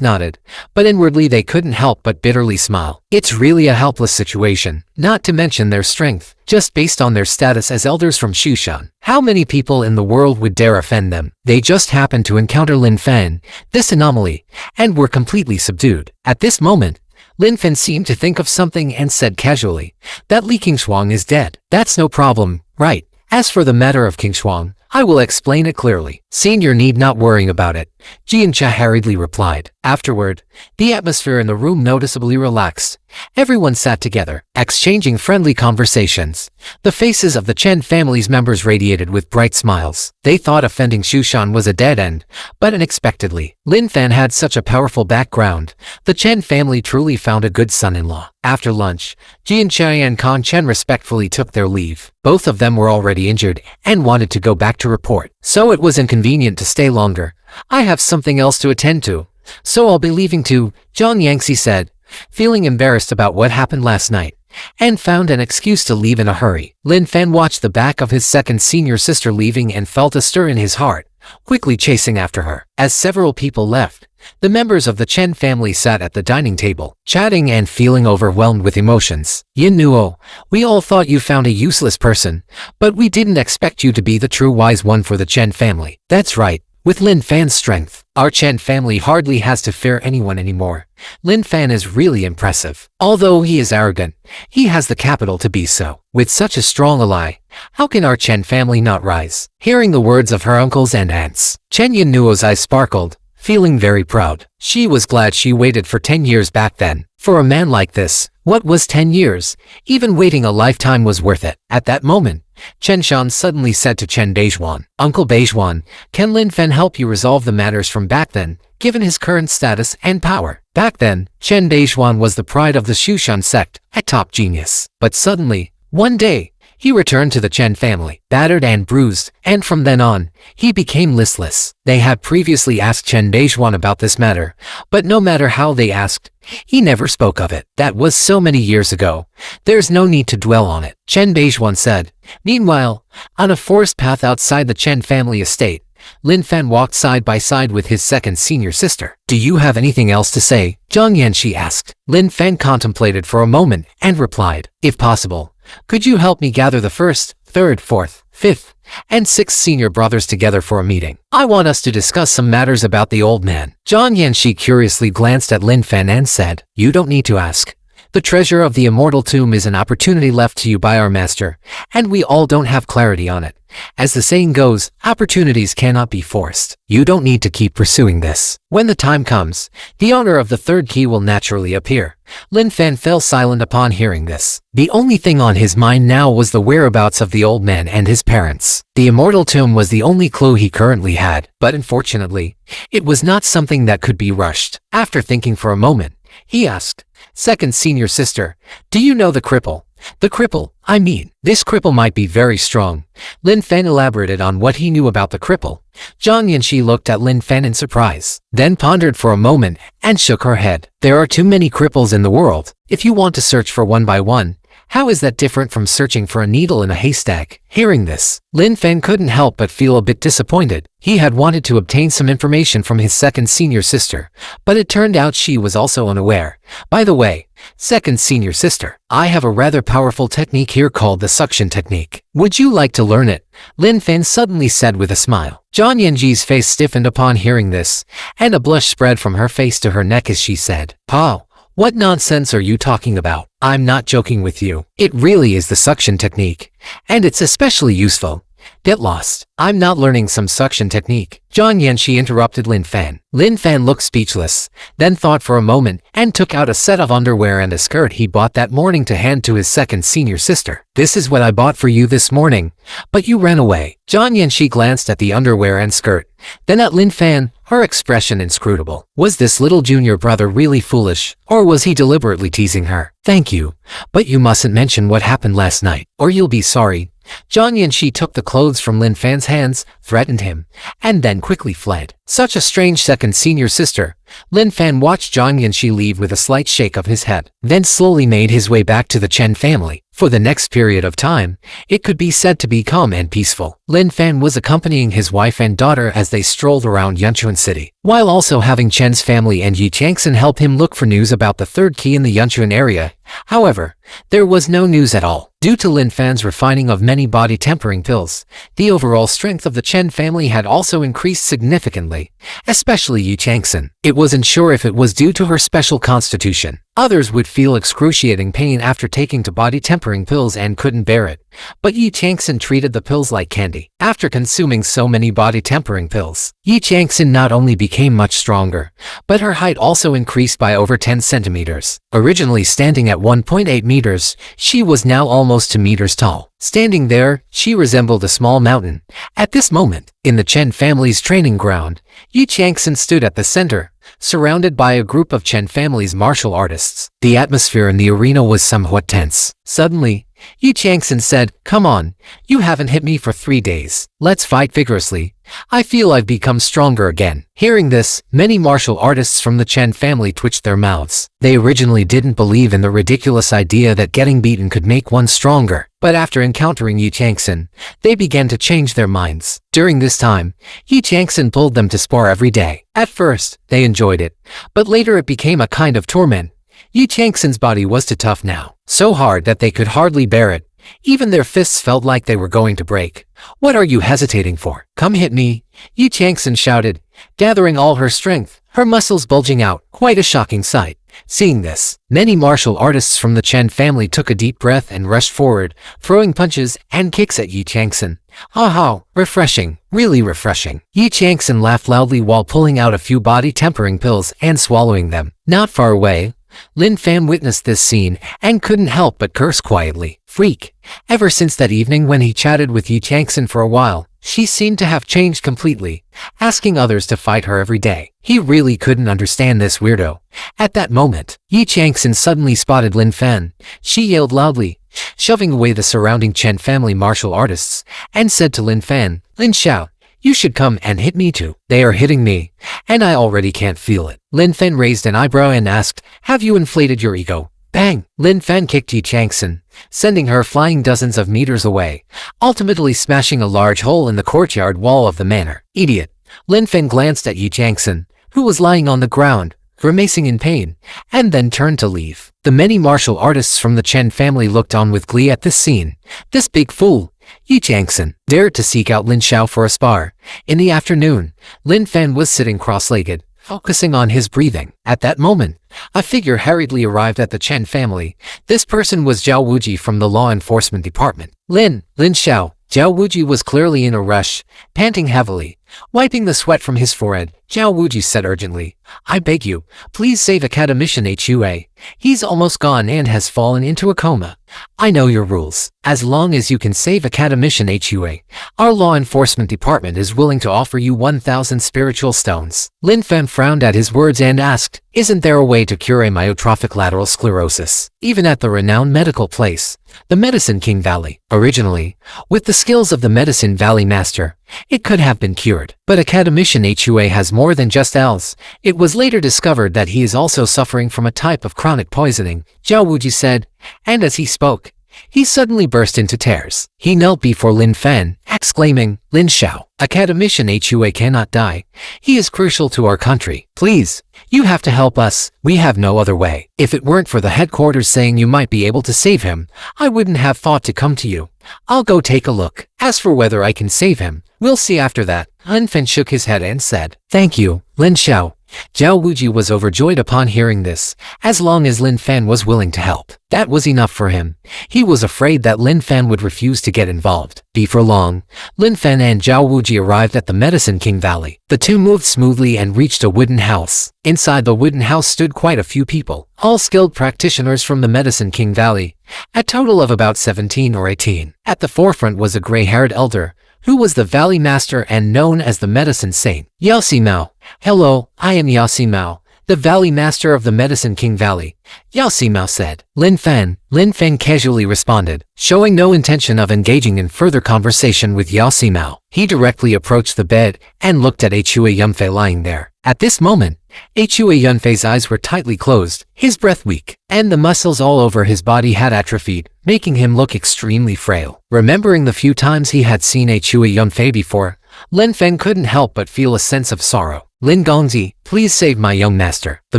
nodded, but inwardly they couldn't help but bitterly smile. It's really a helpless situation, not to mention their strength, just based on their status as elders from Shushan. How many people in the world would dare offend them? They just happened to encounter Lin Fan, this anomaly, and were completely subdued. At this moment, Lin Fan seemed to think of something and said casually, "That Li Qingshuang is dead. That's no problem, right? As for the matter of Qingshuang, I will explain it clearly. Senior need not worrying about it," Jian Cha hurriedly replied. Afterward, the atmosphere in the room noticeably relaxed. Everyone sat together, exchanging friendly conversations. The faces of the Chen family's members radiated with bright smiles. They thought offending Shushan was a dead end, but unexpectedly, Lin Fan had such a powerful background. The Chen family truly found a good son-in-law. After lunch, Jian Chai and Kong Chen respectfully took their leave. Both of them were already injured and wanted to go back to report, so it was inconvenient to stay longer. "I have something else to attend to, so I'll be leaving too," Zhang Yangxi said, feeling embarrassed about what happened last night, and found an excuse to leave in a hurry. Lin Fan watched the back of his second senior sister leaving and felt a stir in his heart, quickly chasing after her. As several people left, the members of the Chen family sat at the dining table, chatting and feeling overwhelmed with emotions. "Yin Nuo, we all thought you found a useless person, but we didn't expect you to be the true wise one for the Chen family." "That's right. With Lin Fan's strength, our Chen family hardly has to fear anyone anymore. Lin Fan is really impressive. Although he is arrogant, he has the capital to be so. With such a strong ally, how can our Chen family not rise?" Hearing the words of her uncles and aunts, Chen Yunnuo's eyes sparkled, feeling very proud. She was glad she waited for 10 years back then. For a man like this, what was 10 years? Even waiting a lifetime was worth it. At that moment, Chen Shan suddenly said to Chen Beijuan, "Uncle Beijuan, can Lin Fan help you resolve the matters from back then, given his current status and power?" Back then, Chen Beijuan was the pride of the Shushan sect, a top genius. But suddenly, one day, he returned to the Chen family, battered and bruised, and from then on, he became listless. They had previously asked Chen Beijuan about this matter, but no matter how they asked, he never spoke of it. That was so many years ago. There's no need to dwell on it, Chen Beijuan said. Meanwhile, on a forest path outside the Chen family estate, Lin Fan walked side by side with his second senior sister. "Do you have anything else to say?" Zhang Yanxi asked. Lin Fan contemplated for a moment and replied, "If possible, could you help me gather the first, third, fourth, fifth, and sixth senior brothers together for a meeting? I want us to discuss some matters about the old man." Zhang Yanxi curiously glanced at Lin Fan and said, "You don't need to ask. The treasure of the immortal tomb is an opportunity left to you by our master, and we all don't have clarity on it. As the saying goes, opportunities cannot be forced. You don't need to keep pursuing this. When the time comes, the owner of the third key will naturally appear." Lin Fan fell silent upon hearing this. The only thing on his mind now was the whereabouts of the old man and his parents. The immortal tomb was the only clue he currently had, but unfortunately, it was not something that could be rushed. After thinking for a moment, he asked, "Second senior sister, do you know the cripple?" "The cripple, I mean, this cripple might be very strong." Lin Fan elaborated on what he knew about the cripple. Zhang Yanxi looked at Lin Fan in surprise, then pondered for a moment and shook her head. "There are too many cripples in the world. If you want to search for one by one, how is that different from searching for a needle in a haystack?" Hearing this, Lin Fan couldn't help but feel a bit disappointed. He had wanted to obtain some information from his second senior sister, but it turned out she was also unaware. "By the way, second senior sister, I have a rather powerful technique here called the suction technique. Would you like to learn it?" Lin Fan suddenly said with a smile. Zhang Yanji's face stiffened upon hearing this, and a blush spread from her face to her neck as she said, "Pow, what nonsense are you talking about? I'm not joking with you. It really is the suction technique, and it's especially useful. Get lost. I'm not learning some suction technique. Zhang Yanxi interrupted Lin Fan. Lin Fan looked speechless, then thought for a moment and took out a set of underwear and a skirt he bought that morning to hand to his second senior sister. This is what I bought for you this morning, but you ran away. Zhang Yanxi glanced at the underwear and skirt, then at Lin Fan, her expression inscrutable. Was this little junior brother really foolish, or was he deliberately teasing her? Thank you, but you mustn't mention what happened last night, or you'll be sorry. Zhang Yanxi took the clothes from Lin Fan's hands, threatened him, and then quickly fled. Such a strange second senior sister. Lin Fan watched Zhang Yanxi leave with a slight shake of his head, then slowly made his way back to the Chen family. For the next period of time, it could be said to be calm and peaceful. Lin Fan was accompanying his wife and daughter as they strolled around Yanchuan City, while also having Chen's family and Yi Changxin help him look for news about the third key in the Yanchuan area. However, there was no news at all. Due to Lin Fan's refining of many body tempering pills, the overall strength of the Chen family had also increased significantly, especially Yi Changxin. It wasn't sure if it was due to her special constitution. Others would feel excruciating pain after taking to body tempering pills and couldn't bear it, but Yi Changxin treated the pills like candy. After consuming so many body tempering pills, Yi Changxin not only became much stronger, but her height also increased by over 10 centimeters. Originally standing at 1.8 meters, she was now almost 2 meters tall. Standing there, she resembled a small mountain. At this moment, in the Chen family's training ground, Yi Changxin stood at the center, surrounded by a group of Chen family's martial artists. The atmosphere in the arena was somewhat tense. Suddenly, Yi Changxin said, "Come on, you haven't hit me for 3 days. Let's fight vigorously. I feel I've become stronger again." Hearing this, many martial artists from the Chen family twitched their mouths. They originally didn't believe in the ridiculous idea that getting beaten could make one stronger, but after encountering Yi Changxin, they began to change their minds. During this time, Yi Changxin pulled them to spar every day. At first, they enjoyed it, but later it became a kind of torment. Yi Changxin's body was too tough now, so hard that they could hardly bear it. Even their fists felt like they were going to break. "What are you hesitating for? Come hit me," Yi Changxin shouted, gathering all her strength, her muscles bulging out, quite a shocking sight. Seeing this, many martial artists from the Chen family took a deep breath and rushed forward, throwing punches and kicks at Yi Changxin. "Ha, refreshing, really refreshing." Yi Changxin laughed loudly while pulling out a few body tempering pills and swallowing them. Not far away, Lin Fan witnessed this scene and couldn't help but curse quietly. Freak. Ever since that evening when he chatted with Yi Changxin for a while, she seemed to have changed completely, asking others to fight her every day. He really couldn't understand this weirdo. At that moment, Yi Changxin suddenly spotted Lin Fan. She yelled loudly, shoving away the surrounding Chen family martial artists, and said to Lin Fan, "Lin Xiao, you should come and hit me too. They are hitting me, and I already can't feel it." Lin Fan raised an eyebrow and asked, "Have you inflated your ego?" Bang! Lin Fan kicked Yi Changxin, sending her flying dozens of meters away, ultimately smashing a large hole in the courtyard wall of the manor. Idiot! Lin Fan glanced at Yi Changxin, who was lying on the ground, grimacing in pain, and then turned to leave. The many martial artists from the Chen family looked on with glee at this scene. This big fool! Yi Changxin dared to seek out Lin Xiao for a spar. In the afternoon, Lin Fan was sitting cross-legged, focusing on his breathing. At that moment, a figure hurriedly arrived at the Chen family. This person was Zhao Wuji from the law enforcement department. Lin Xiao. Zhao Wuji was clearly in a rush, panting heavily. Wiping the sweat from his forehead, Zhao Wuji said urgently, "I beg you, please save Academician Hua. He's almost gone and has fallen into a coma. I know your rules. As long as you can save Academician Hua, our law enforcement department is willing to offer you 1,000 spiritual stones." Lin Fan frowned at his words and asked, "Isn't there a way to cure amyotrophic lateral sclerosis?" Even at the renowned medical place, the Medicine King Valley, originally, with the skills of the Medicine Valley Master, it could have been cured. But Academician Hua has more than just L's. It was later discovered that he is also suffering from a type of chronic poisoning, Zhao Wuji said, and as he spoke, he suddenly burst into tears. He knelt before Lin Fan, exclaiming, "Lin Xiao, Academician Hua cannot die. He is crucial to our country. Please, you have to help us. We have no other way. If it weren't for the headquarters saying you might be able to save him, I wouldn't have thought to come to you. I'll go take a look. As for whether I can save him, we'll see after that." Lin Fan shook his head and said, "Thank you, Lin Xiao. Zhao Wuji was overjoyed upon hearing this, as long as Lin Fan was willing to help. That was enough for him. He was afraid that Lin Fan would refuse to get involved. Before long, Lin Fan and Zhao Wuji arrived at the Medicine King Valley. The two moved smoothly and reached a wooden house. Inside the wooden house stood quite a few people, all skilled practitioners from the Medicine King Valley, a total of about 17 or 18. At the forefront was a gray-haired elder, who was the Valley Master and known as the Medicine Saint, Yao Ximao. Hello, I am Yao Ximao, the Valley Master of the Medicine King Valley, Yao Ximao said. Lin Fan casually responded, showing no intention of engaging in further conversation with Yao Ximao. He directly approached the bed and looked at Hui Yunfei lying there. At this moment, Hui Yunfei's eyes were tightly closed, his breath weak, and the muscles all over his body had atrophied, making him look extremely frail. Remembering the few times he had seen Hui Yunfei before, Lin Fan couldn't help but feel a sense of sorrow. Lin Gongzi, please save my young master. The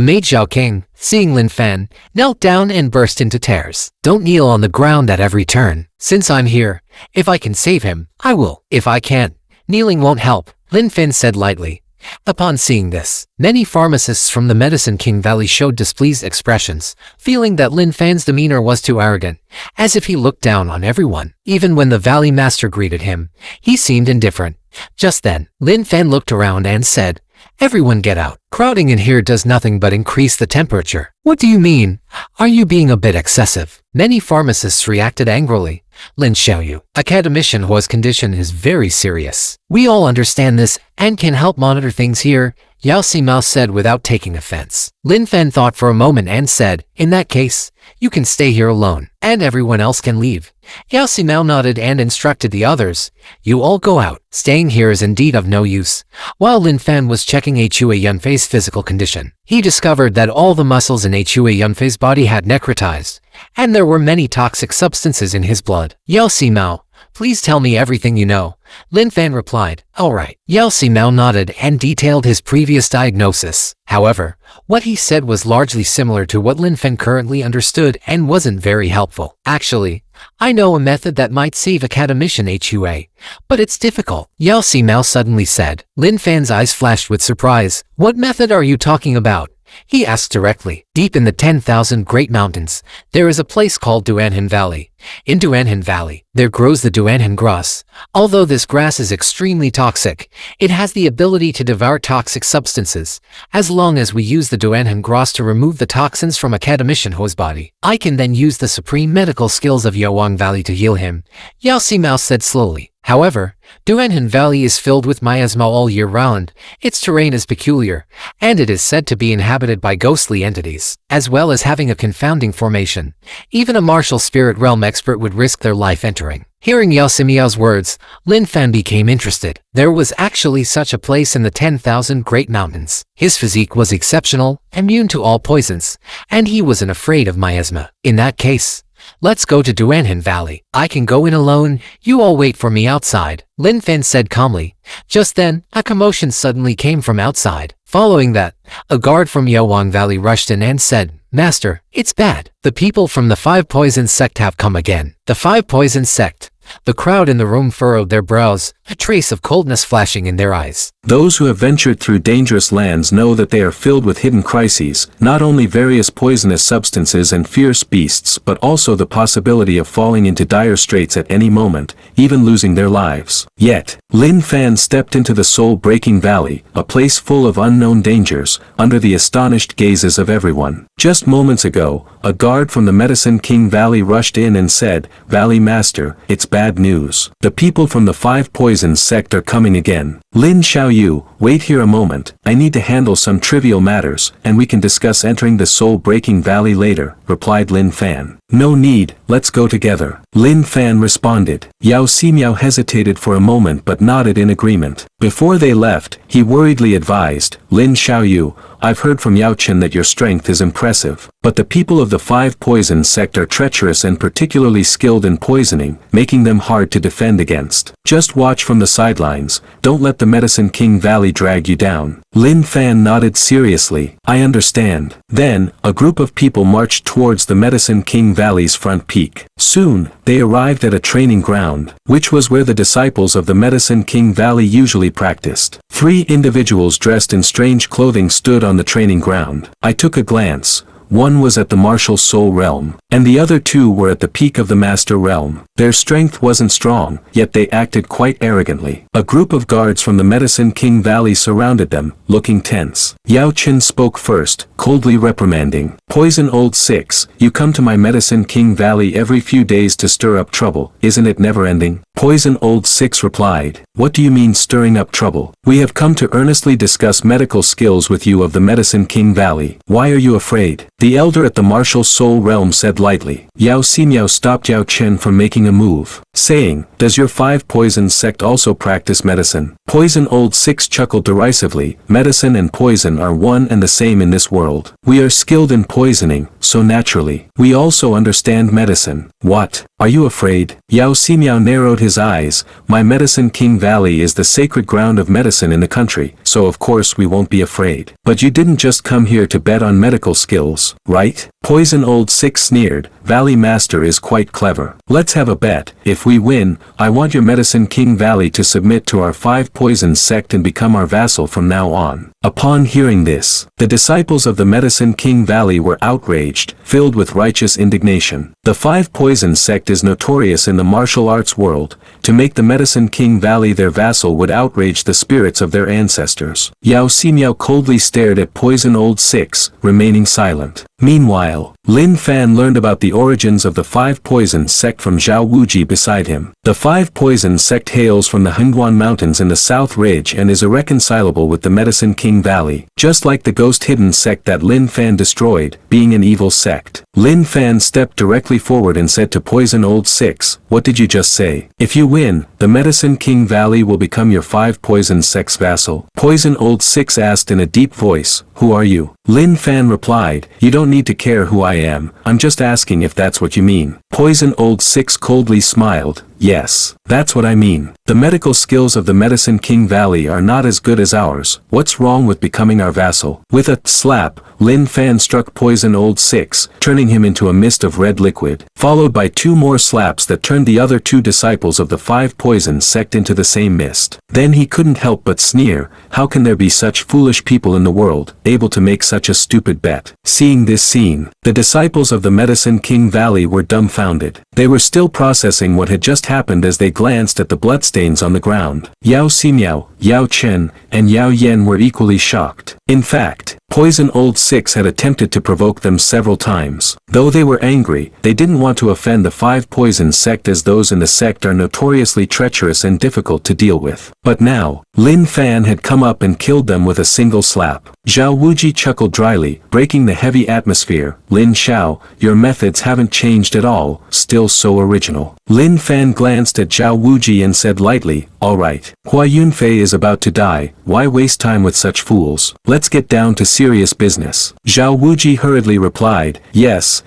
maid Zhao King, seeing Lin Fan, knelt down and burst into tears. Don't kneel on the ground at every turn. Since I'm here, if I can save him, I will. If I can't, kneeling won't help, Lin Fan said lightly. Upon seeing this, many pharmacists from the Medicine King Valley showed displeased expressions, feeling that Lin Fan's demeanor was too arrogant, as if he looked down on everyone. Even when the Valley Master greeted him, he seemed indifferent. Just then, Lin Fan looked around and said, "Everyone get out. Crowding in here does nothing but increase the temperature." What do you mean? Are you being a bit excessive? Many pharmacists reacted angrily. Lin Xiaoyu, academician whose condition is very serious. We all understand this and can help monitor things here, Yao Ximao said without taking offense. Lin Fan thought for a moment and said, in that case, you can stay here alone, and everyone else can leave. Yao Ximao nodded and instructed the others, you all go out. Staying here is indeed of no use. While Lin Fan was checking Hui Yunfei's physical condition, he discovered that all the muscles in Hui Yunfei's body had necrotized, and there were many toxic substances in his blood. Yao Ximao, please tell me everything you know. Lin Fan replied, alright. Yao Ximao nodded and detailed his previous diagnosis. However, what he said was largely similar to what Lin Fan currently understood and wasn't very helpful. Actually, I know a method that might save academician Hui, but it's difficult, Yao Ximao suddenly said. Lin Fan's eyes flashed with surprise. What method are you talking about? He asked directly. Deep in the 10,000 Great Mountains, there is a place called Duanhan Valley. In Duanhan Valley, there grows the Duanhan grass. Although this grass is extremely toxic, it has the ability to devour toxic substances. As long as we use the Duanhan grass to remove the toxins from Academician Ho's body, I can then use the supreme medical skills of Yawang Valley to heal him, Yao Ximao said slowly. However, Duanhan Valley is filled with miasma all year round. Its terrain is peculiar, and it is said to be inhabited by ghostly entities, as well as having a confounding formation. Even a martial spirit realm expert would risk their life entering. Hearing Yao Ximiao's words, Lin Fan became interested. There was actually such a place in the 10,000 Great Mountains. His physique was exceptional, immune to all poisons, and he wasn't afraid of miasma. In that case, let's go to Duanhan Valley. I can go in alone, you all wait for me outside, Lin Fan said calmly. Just then, a commotion suddenly came from outside. Following that, a guard from Yawang Valley rushed in and said, Master, it's bad. The people from the Five Poisons sect have come again. The Five Poisons sect. The crowd in the room furrowed their brows, a trace of coldness flashing in their eyes. Those who have ventured through dangerous lands know that they are filled with hidden crises, not only various poisonous substances and fierce beasts but also the possibility of falling into dire straits at any moment, even losing their lives. Yet, Lin Fan stepped into the soul-breaking valley, a place full of unknown dangers, under the astonished gazes of everyone. Just moments ago, a guard from the Medicine King Valley rushed in and said, Valley Master, it's bad news. The people from the Five Poisons sect are coming again. Lin Xiaoyu, wait here a moment. I need to handle some trivial matters, and we can discuss entering the soul-breaking valley later, replied Lin Fan. No need, let's go together. Lin Fan responded. Yao Ximiao hesitated for a moment but nodded in agreement. Before they left, he worriedly advised, Lin Xiaoyu, I've heard from Yao Chen that your strength is impressive, but the people of the Five Poisons sect are treacherous and particularly skilled in poisoning, making them hard to defend against. Just watch from the sidelines, don't let the Medicine King Valley drag you down. Lin Fan nodded seriously. I understand. Then, a group of people marched towards the Medicine King Valley's front peak. Soon, they arrived at a training ground, which was where the disciples of the Medicine King Valley usually practiced. 3 individuals dressed in strange clothing stood on the training ground. I took a glance. One was at the martial soul realm, and the other 2 were at the peak of the master realm. Their strength wasn't strong, yet they acted quite arrogantly. A group of guards from the Medicine King Valley surrounded them, looking tense. Yao Chen spoke first, coldly reprimanding. Poison Old 6, you come to my Medicine King Valley every few days to stir up trouble, isn't it never ending? Poison Old 6 replied, what do you mean stirring up trouble? We have come to earnestly discuss medical skills with you of the Medicine King Valley. Why are you afraid? The elder at the martial soul realm said lightly. Yao Ximiao stopped Yao Chen from making a move, saying, does your 5 poison sect also practice medicine? Poison Old 6 chuckled derisively, medicine and poison are one and the same in this world. We are skilled in poisoning, so naturally, we also understand medicine. What? Are you afraid? Yao Ximiao narrowed his eyes. My Medicine King Valley is the sacred ground of medicine in the country, so of course we won't be afraid. But you didn't just come here to bet on medical skills, right? Poison Old 6 sneered, Valley Master is quite clever. Let's have a bet. If we win, I want your Medicine King Valley to submit to our 5 poison sect and become our vassal from now on. Upon hearing this, the disciples of the Medicine King Valley were outraged, filled with righteous indignation. The 5 poison sect is notorious in the martial arts world. To make the Medicine King Valley their vassal would outrage the spirits of their ancestors. Yao Ximiao coldly stared at Poison Old 6, remaining silent. Meanwhile, Lin Fan learned about the origins of the 5 poison sect from Zhao Wuji beside him. The 5 poison sect hails from the Hengguan Mountains in the South Ridge and is irreconcilable with the Medicine King Valley, just like the Ghost Hidden sect that Lin Fan destroyed, being an evil sect. Lin Fan stepped directly forward and said to Poison Old 6, what did you just say? If you win, the Medicine King Valley will become your 5 poison sect's vassal. Poison Old 6 asked in a deep voice, who are you? Lin Fan replied, you don't need to care who I am, I'm just asking if that's what you mean. Poison Old 6 coldly smiled, yes, that's what I mean. The medical skills of the Medicine King Valley are not as good as ours. What's wrong with becoming our vassal? With a slap, Lin Fan struck Poison Old 6, turning him into a mist of red liquid, followed by 2 more slaps that turned the other 2 disciples of the 5 poison sect into the same mist. Then he couldn't help but sneer, how can there be such foolish people in the world, able to make such a stupid bet? Seeing this scene, the disciples of the Medicine King Valley were dumbfounded. They were still processing what had just happened as they glanced at the bloodstains on the ground. Yao Ximiao, Yao Chen, and Yao Yen were equally shocked. In fact, Poison Old 6 had attempted to provoke them several times. Though they were angry, they didn't want to offend the 5 poison sect as those in the sect are notoriously treacherous and difficult to deal with. But now, Lin Fan had come up and killed them with a single slap. Zhao Wuji chuckled dryly, breaking the heavy atmosphere. Lin Xiao, your methods haven't changed at all, still so original. Lin Fan glanced at Zhao Wuji and said lightly, alright, Hua Yunfei is about to die, why waste time with such fools? Let's get down to serious business. Zhao Wuji hurriedly replied, yes,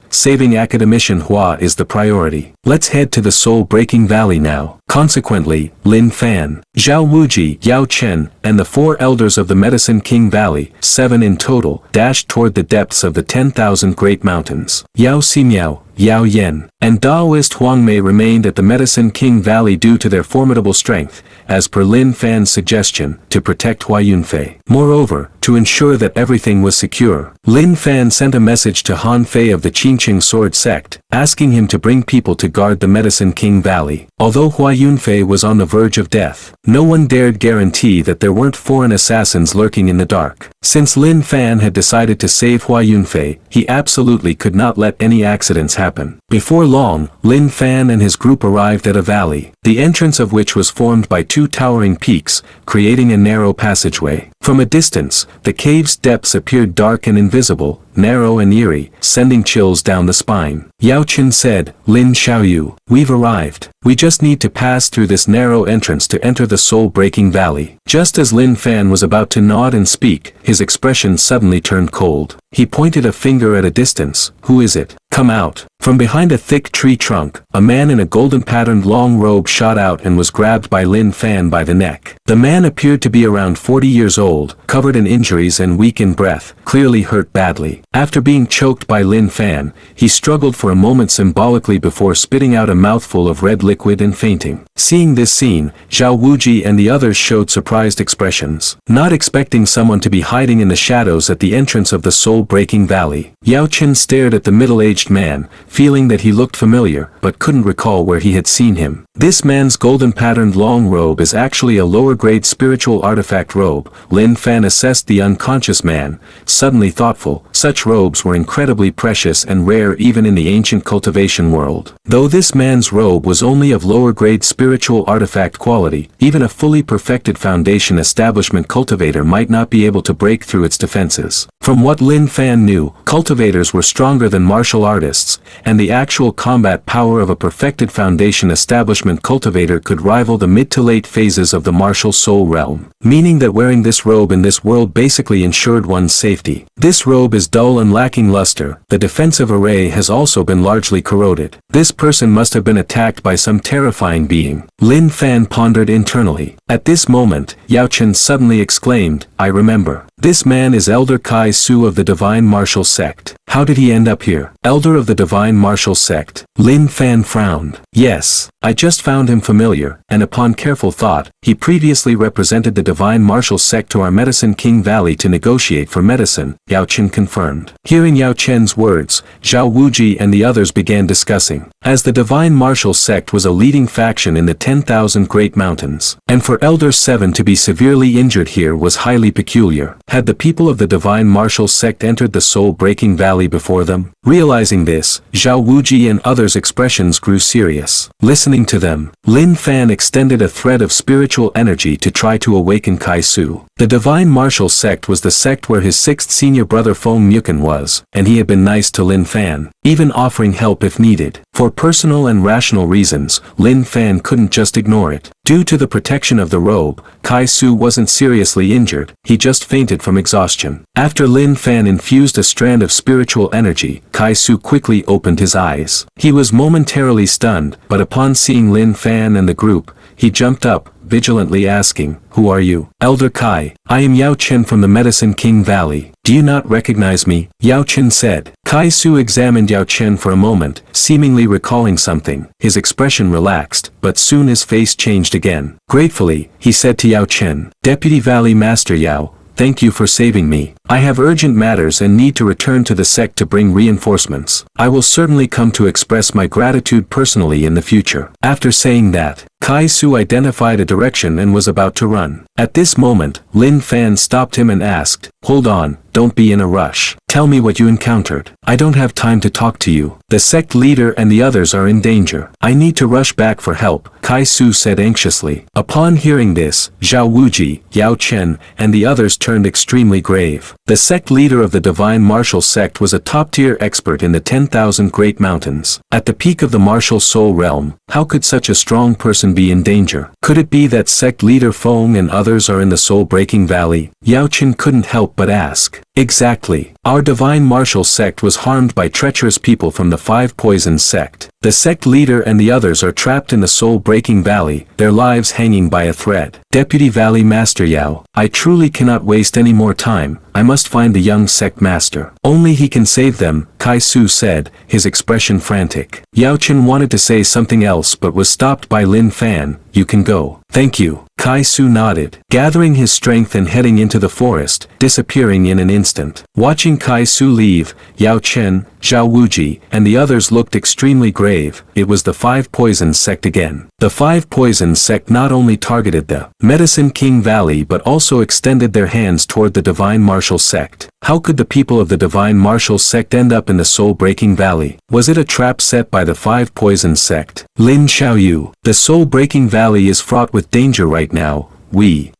saving Academician Hua is the priority. Let's head to the soul-breaking valley now. Consequently, Lin Fan, Zhao Wuji, Yao Chen, and the 4 elders of the Medicine King Valley, 7 in total, dashed toward the depths of the 10,000 Great Mountains. Yao Ximiao, Yao Yen, and Daoist Huangmei remained at the Medicine King Valley due to their formidable strength, as per Lin Fan's suggestion, to protect Hua Yunfei. Moreover, to ensure that everything was secure, Lin Fan sent a message to Han Fei of the Qingqing Sword Sect, asking him to bring people to guard the Medicine King Valley. Although Hua Yunfei was on the verge of death, no one dared guarantee that there weren't foreign assassins lurking in the dark. Since Lin Fan had decided to save Hua Yunfei, he absolutely could not let any accidents happen. Before long, Lin Fan and his group arrived at a valley, the entrance of which was formed by 2 towering peaks, creating a narrow passageway. From a distance, the cave's depths appeared dark and invisible, narrow and eerie, sending chills down the spine. Yao Chen said, Lin Xiaoyu, we've arrived. We just need to pass through this narrow entrance to enter the soul-breaking valley. Just as Lin Fan was about to nod and speak, his expression suddenly turned cold. He pointed a finger at a distance. Who is it? Come out. From behind a thick tree trunk, a man in a golden-patterned long robe shot out and was grabbed by Lin Fan by the neck. The man appeared to be around 40 years old, covered in injuries and weak in breath, clearly hurt badly. After being choked by Lin Fan, he struggled for a moment symbolically before spitting out a mouthful of red liquid and fainting. Seeing this scene, Zhao Wuji and the others showed surprised expressions. Not expecting someone to be hiding in the shadows at the entrance of the soul-breaking valley, Yao Chen stared at the middle-aged man, feeling that he looked familiar, but couldn't recall where he had seen him. This man's golden-patterned long robe is actually a lower-grade spiritual artifact robe. Lin Fan assessed the unconscious man, suddenly thoughtful. Such robes were incredibly precious and rare even in the ancient cultivation world. Though this man's robe was only of lower-grade spiritual artifact quality, even a fully perfected foundation establishment cultivator might not be able to break through its defenses. From what Lin Fan knew, cultivators were stronger than martial artists, and the actual combat power of a perfected foundation establishment cultivator could rival the mid to late phases of the martial soul realm, meaning that wearing this robe in this world basically ensured one's safety. This robe is dull and lacking luster. The defensive array has also been largely corroded. This person must have been attacked by some terrifying being. Lin Fan pondered internally. At this moment, Yao Chen suddenly exclaimed, "I remember. This man is Elder Kai Su of the Divine Martial Sect. How did he end up here?" Elder of the Divine Martial Sect. Lin Fan frowned. "Yes, I just found him familiar, and upon careful thought, he previously represented the Divine Martial Sect to our Medicine King Valley to negotiate for medicine," Yao Chen confirmed. Hearing Yao Chen's words, Zhao Wuji and the others began discussing. As the Divine Martial Sect was a leading faction in the 10,000 Great Mountains, and for Elder 7 to be severely injured here was highly peculiar. Had the people of the Divine Martial Sect entered the soul-breaking valley before them? Realizing this, Zhao Wuji and others' expressions grew serious. Listening to them, Lin Fan extended a thread of spiritual energy to try to awaken Kai Su. The Divine Martial Sect was the sect where his sixth senior brother Feng Mukan was, and he had been nice to Lin Fan, even offering help if needed. For personal and rational reasons, Lin Fan couldn't just ignore it. Due to the protection of the robe, Kai Su wasn't seriously injured, he just fainted from exhaustion. After Lin Fan infused a strand of spiritual energy, Kai Su quickly opened his eyes. He was momentarily stunned, but upon seeing Lin Fan and the group, he jumped up, vigilantly asking, "Who are you?" "Elder Kai, I am Yao Chen from the Medicine King Valley. Do you not recognize me?" Yao Chen said. Kai Su examined Yao Chen for a moment, seemingly recalling something. His expression relaxed, but soon his face changed again. Gratefully, he said to Yao Chen, "Deputy Valley Master Yao, thank you for saving me. I have urgent matters and need to return to the sect to bring reinforcements. I will certainly come to express my gratitude personally in the future." After saying that, Kai Su identified a direction and was about to run. At this moment, Lin Fan stopped him and asked, "Hold on, don't be in a rush. Tell me what you encountered. I don't have time to talk to you. The sect leader and the others are in danger. I need to rush back for help," Kai Su said anxiously. Upon hearing this, Zhao Wuji, Yao Chen, and the others turned extremely grave. The sect leader of the Divine Martial Sect was a top-tier expert in the 10,000 Great Mountains. At the peak of the martial soul realm, how could such a strong person be in danger? Could it be that sect leader Feng and others are in the soul-breaking valley? Yao Chen couldn't help but ask. Exactly. Our Divine Martial Sect was harmed by treacherous people from the Five Poisons sect. The sect leader and the others are trapped in the soul-breaking valley, their lives hanging by a thread. Deputy Valley Master Yao, I truly cannot waste any more time. I must find the young sect master. Only he can save them, Kai Su said, his expression frantic. Yao Chen wanted to say something else but was stopped by Lin Fan. "You can go." "Thank you." Kai Su nodded, gathering his strength and heading into the forest, disappearing in an instant. Watching Kai Su leave, Yao Chen, Zhao Wuji, and the others looked extremely grave. It was the Five Poisons sect again. The Five Poisons sect not only targeted the Medicine King Valley but also extended their hands toward the Divine Martial Sect. How could the people of the Divine Martial Sect end up in the soul-breaking valley? Was it a trap set by the Five Poisons sect? Lin Xiaoyu, the soul-breaking valley is fraught with danger right now.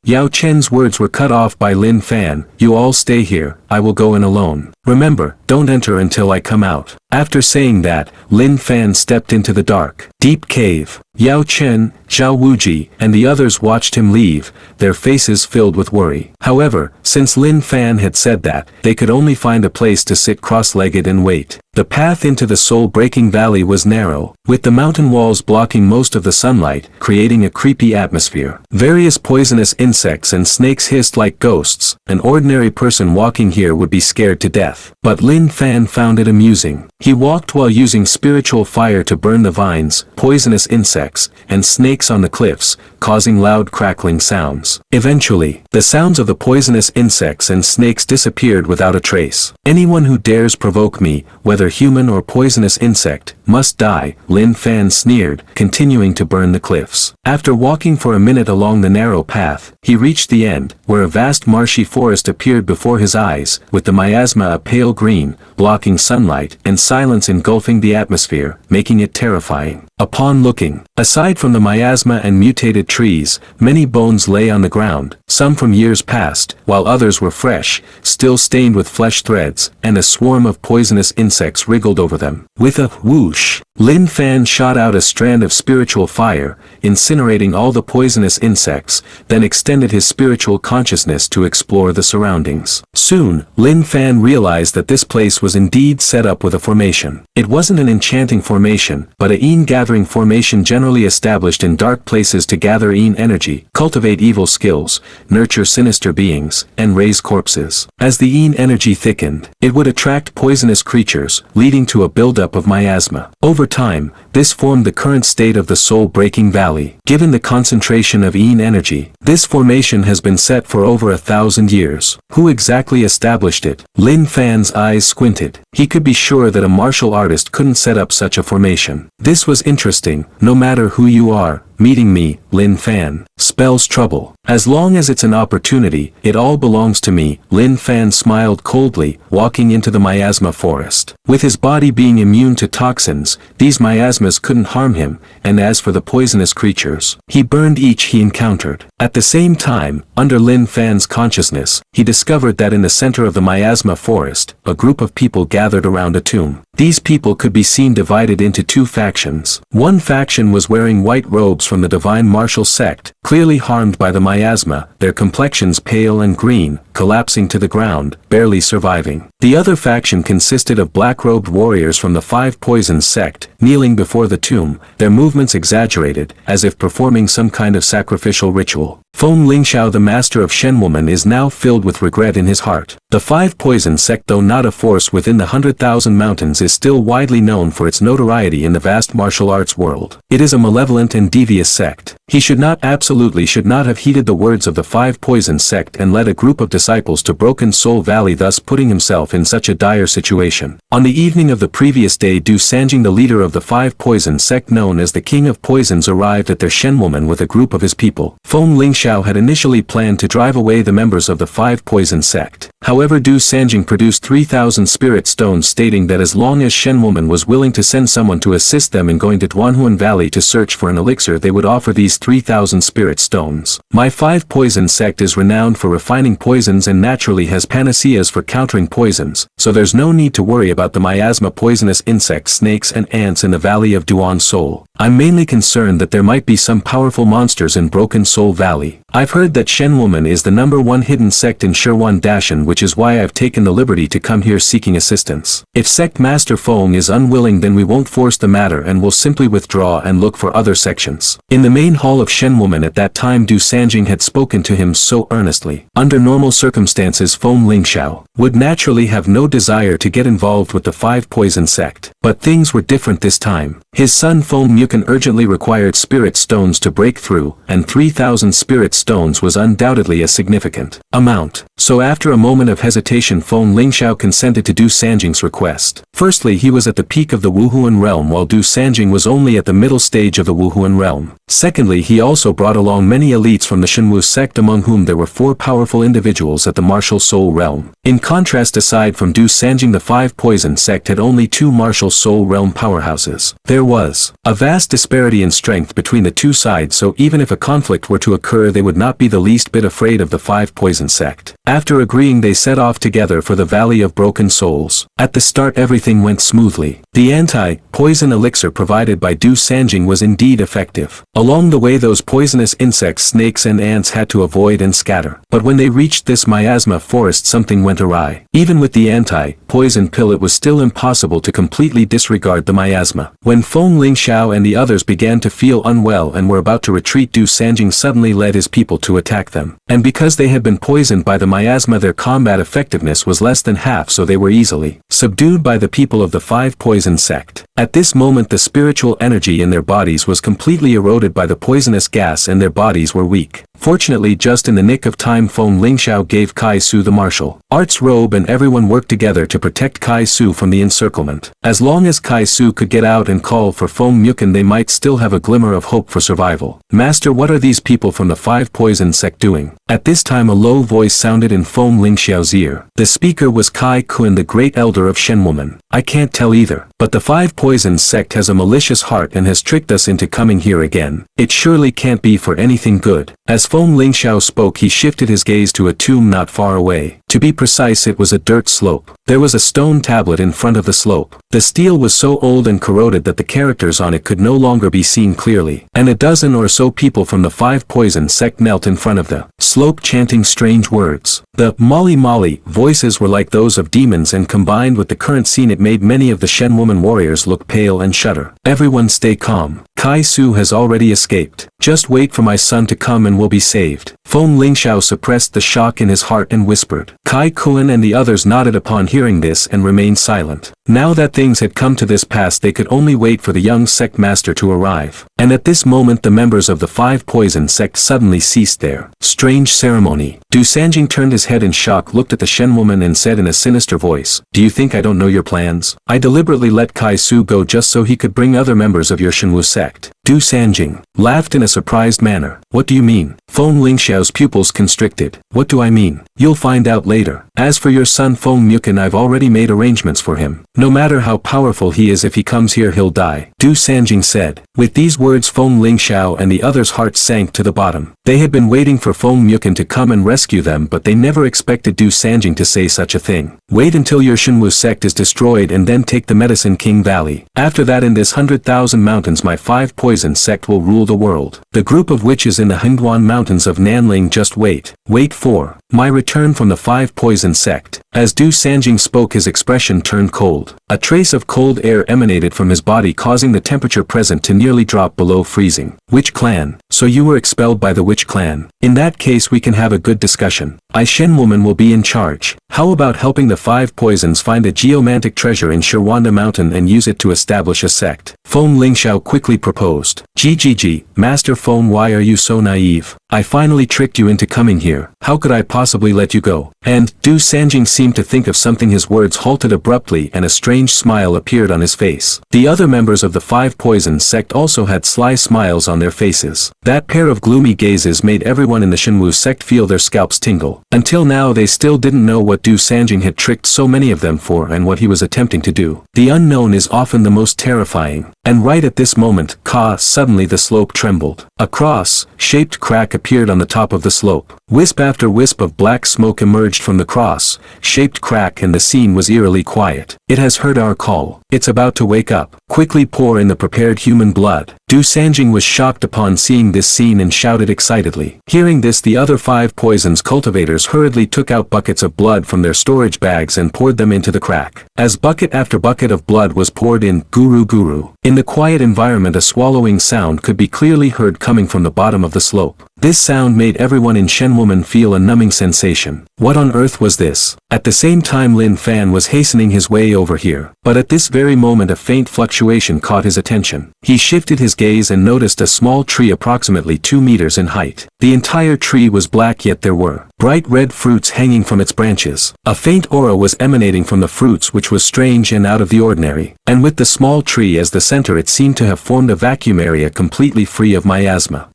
Yao Chen's words were cut off by Lin Fan. "You all stay here, I will go in alone. Remember, don't enter until I come out." After saying that, Lin Fan stepped into the dark, deep cave. Yao Chen, Zhao Wuji, and the others watched him leave, their faces filled with worry. However, since Lin Fan had said that, they could only find a place to sit cross-legged and wait. The path into the soul-breaking valley was narrow, with the mountain walls blocking most of the sunlight, creating a creepy atmosphere. Various poisonous insects and snakes hissed like ghosts. An ordinary person walking here would be scared to death. But Lin Fan found it amusing. He walked while using spiritual fire to burn the vines, poisonous insects, and snakes on the cliffs, causing loud crackling sounds. Eventually, the sounds of the poisonous insects and snakes disappeared without a trace. Anyone who dares provoke me, whether human or poisonous insect, must die, Lin Fan sneered, continuing to burn the cliffs. After walking for a minute along the narrow path, he reached the end, where a vast marshy forest appeared before his eyes, with the miasma a pale green, blocking sunlight, and silence engulfing the atmosphere, making it terrifying. Upon looking, aside from the miasma and mutated trees, many bones lay on the ground, some from years past, while others were fresh, still stained with flesh threads, and a swarm of poisonous insects wriggled over them. With a whoosh, Lin Fan shot out a strand of spiritual fire, incinerating all the poisonous insects, then extended his spiritual consciousness to explore the surroundings. Soon, Lin Fan realized that this place was indeed set up with a formation. It wasn't an enchanting formation, but a Yin gathering formation generally established in dark places to gather Yin energy, cultivate evil skills, nurture sinister beings, and raise corpses. As the Yin energy thickened, it would attract poisonous creatures, leading to a buildup of miasma. Over time, this formed the current state of the soul-breaking valley. Given the concentration of Yin energy, this formation has been set for over 1,000 years. Who exactly established it? Lin Fan's eyes squinted. He could be sure that a martial artist couldn't set up such a formation. This was interesting. No matter who you are, meeting me, Lin Fan, spells trouble. As long as it's an opportunity, it all belongs to me. Lin Fan smiled coldly, walking into the miasma forest. With his body being immune to toxins, these miasmas couldn't harm him, and as for the poisonous creatures, he burned each he encountered. At the same time, under Lin Fan's consciousness, he discovered that in the center of the miasma forest, a group of people gathered around a tomb. These people could be seen divided into two factions. One faction was wearing white robes from the divine martial sect, clearly harmed by the miasma, their complexions pale and green, collapsing to the ground, barely surviving. The other faction consisted of black-robed warriors from the Five Poisons sect, kneeling before the tomb, their movements exaggerated, as if performing some kind of sacrificial ritual. Feng Lingxiao, the master of Shen Woman, is now filled with regret in his heart. The Five Poisons sect, though not a force within the 100,000 mountains, is still widely known for its notoriety in the vast martial arts world. It is a malevolent and devious sect. He absolutely should not have heeded the words of the Five Poisons sect and led a group of disciples to Broken Soul Valley, thus putting himself in such a dire situation. On the evening of the previous day, Du Sanjing, the leader of the Five Poisons sect known as the King of Poisons, arrived at their Shen Woman with a group of his people. Feng Lingxiao had initially planned to drive away the members of the Five Poisons sect. However, Du Sanjing produced 3,000 spirit stones, stating that as long as Shen Woman was willing to send someone to assist them in going to Duanhuan Valley to search for an elixir, they would offer these 3,000 spirit stones. My Five Poisons sect is renowned for refining poisons and naturally has panaceas for countering poisons, so there's no need to worry about the miasma poisonous insects, snakes and ants in the Valley of Duan Soul. I'm mainly concerned that there might be some powerful monsters in Broken Soul Valley. I've heard that Shen Woman is the #1 hidden sect in Shirwan Dashan, which is why I've taken the liberty to come here seeking assistance. If Sect Master Feng is unwilling, then we won't force the matter and will simply withdraw and look for other sections. In the main hall of Shen Woman at that time, Du Sanjing had spoken to him so earnestly. Under normal circumstances, Feng Lingxiao would naturally have no desire to get involved with the Five Poison sect. But things were different this time. His son Feng Mukan urgently required spirit stones to break through, and 3,000 spirit stones was undoubtedly a significant amount. So after a moment of hesitation, Feng Lingxiao consented to Du Sanjing's request. Firstly, he was at the peak of the Wuhuan realm, while Du Sanjing was only at the middle stage of the Wuhuan realm. Secondly, he also brought along many elites from the Shenwu sect, among whom there were 4 powerful individuals at the martial soul realm. In contrast, aside from Du Sanjing, the Five Poison sect had only 2 martial soul realm powerhouses. There was a vast vast disparity in strength between the two sides, so even if a conflict were to occur they would not be the least bit afraid of the five poison sect. After agreeing they set off together for the Valley of Broken Souls. At the start everything went smoothly. The anti-poison elixir provided by Du Sanjing was indeed effective. Along the way those poisonous insects, snakes and ants had to avoid and scatter. But when they reached this miasma forest something went awry. Even with the anti-poison pill it was still impossible to completely disregard the miasma. When Feng Lingxiao and the others began to feel unwell and were about to retreat, Du Sanjing suddenly led his people to attack them. And because they had been poisoned by the miasma their combat effectiveness was less than half, so they were easily subdued by the people of the five poison sect. At this moment the spiritual energy in their bodies was completely eroded by the poisonous gas and their bodies were weak. Fortunately, just in the nick of time, Feng Lingxiao gave Kai Su the martial arts robe and everyone worked together to protect Kai Su from the encirclement. As long as Kai Su could get out and call for Feng Mukin they might still have a glimmer of hope for survival. Master, what are these people from the five poison sect doing? At this time a low voice sounded in Feng Lingxiao's ear. The speaker was Kai Kun, the great elder of Shen woman. I can't tell either, but the five poison sect has a malicious heart and has tricked us into coming here again. It surely can't be for anything good. As Feng Lingxiao spoke he shifted his gaze to a tomb not far away. To be precise it was a dirt slope. There was a stone tablet in front of the slope. The steel was so old and corroded that the characters on it could no longer be seen clearly. And a dozen or so people from the five poison sect knelt in front of the slope chanting strange words. The Molly Molly voices were like those of demons, and combined with the current scene it made many of the Shen woman warriors look pale and shudder. Everyone stay calm. Kai Su has already escaped. Just wait for my son to come and we'll be saved. Feng Lingxiao suppressed the shock in his heart and whispered. Kai Kun and the others nodded upon hearing this and remained silent. Now that things had come to this pass they could only wait for the young sect master to arrive. And at this moment the members of the five poison sect suddenly ceased their strange ceremony. Du Sanjing turned his head in shock, looked at the Shen woman and said in a sinister voice, "Do you think I don't know your plans? I deliberately let Kai Su go just so he could bring other members of your Shenwu sect." Du Sanjing laughed in a surprised manner. "What do you mean?" Feng Lingxiao's pupils constricted. "What do I mean? You'll find out later. As for your son Feng Mukin, I've already made arrangements for him. No matter how powerful he is, if he comes here he'll die," Du Sanjing said. With these words Feng Lingxiao and the others' hearts sank to the bottom. They had been waiting for Feng Mukin to come and rescue them, but they never expected Du Sanjing to say such a thing. "Wait until your Shenwu sect is destroyed and then take the Medicine King Valley. After that in this 100,000 mountains my five poison sect will rule the world. The group of witches in the Hengduan mountains of Nanling just wait for my return from the five poison sect." As Du Sanjing spoke his expression turned cold. A trace of cold air emanated from his body, causing the temperature present to nearly drop below freezing. "Witch clan? So you were expelled by the witch clan? In that case we can have a good discussion. I Shen woman will be in charge. How about helping the five poisons find a geomantic treasure in Shirwanda mountain and use it to establish a sect?" Feng Lingxiao quickly proposed. "GGG, Master Feng, why are you so naive? I finally tricked you into coming here. How could I possibly let you go?" And Du Sanjing seemed to think of something. His words halted abruptly and a strange smile appeared on his face. The other members of the five poison sect also had sly smiles on their faces. That pair of gloomy gazes made everyone in the Shenwu sect feel their scalps tingle. Until now they still didn't know what Du Sanjing had tricked so many of them for and what he was attempting to do. The unknown is often the most terrifying. And right at this moment, suddenly the slope trembled. A cross-shaped crack appeared on the top of the slope. Wisp after wisp of black smoke emerged from the cross-shaped crack and the scene was eerily quiet. "It has heard our call. It's about to wake up. Quickly pour in the prepared human blood." Du Sanjing was shocked upon seeing this scene and shouted excitedly. Hearing this, the other five poisons cultivators hurriedly took out buckets of blood from their storage bags and poured them into the crack. As bucket after bucket of blood was poured in, guru. In the quiet environment a swallowing sound could be clearly heard coming from the bottom of the slope. This sound made everyone in Shenwoman feel a numbing sensation. What on earth was this? At the same time Lin Fan was hastening his way over here. But at this very moment a faint fluctuation caught his attention. He shifted his gaze and noticed a small tree approximately 2 meters in height. The entire tree was black, yet there were bright red fruits hanging from its branches. A faint aura was emanating from the fruits which was strange and out of the ordinary. and with the small tree as the center it seemed to have formed a vacuum area completely free of miasma.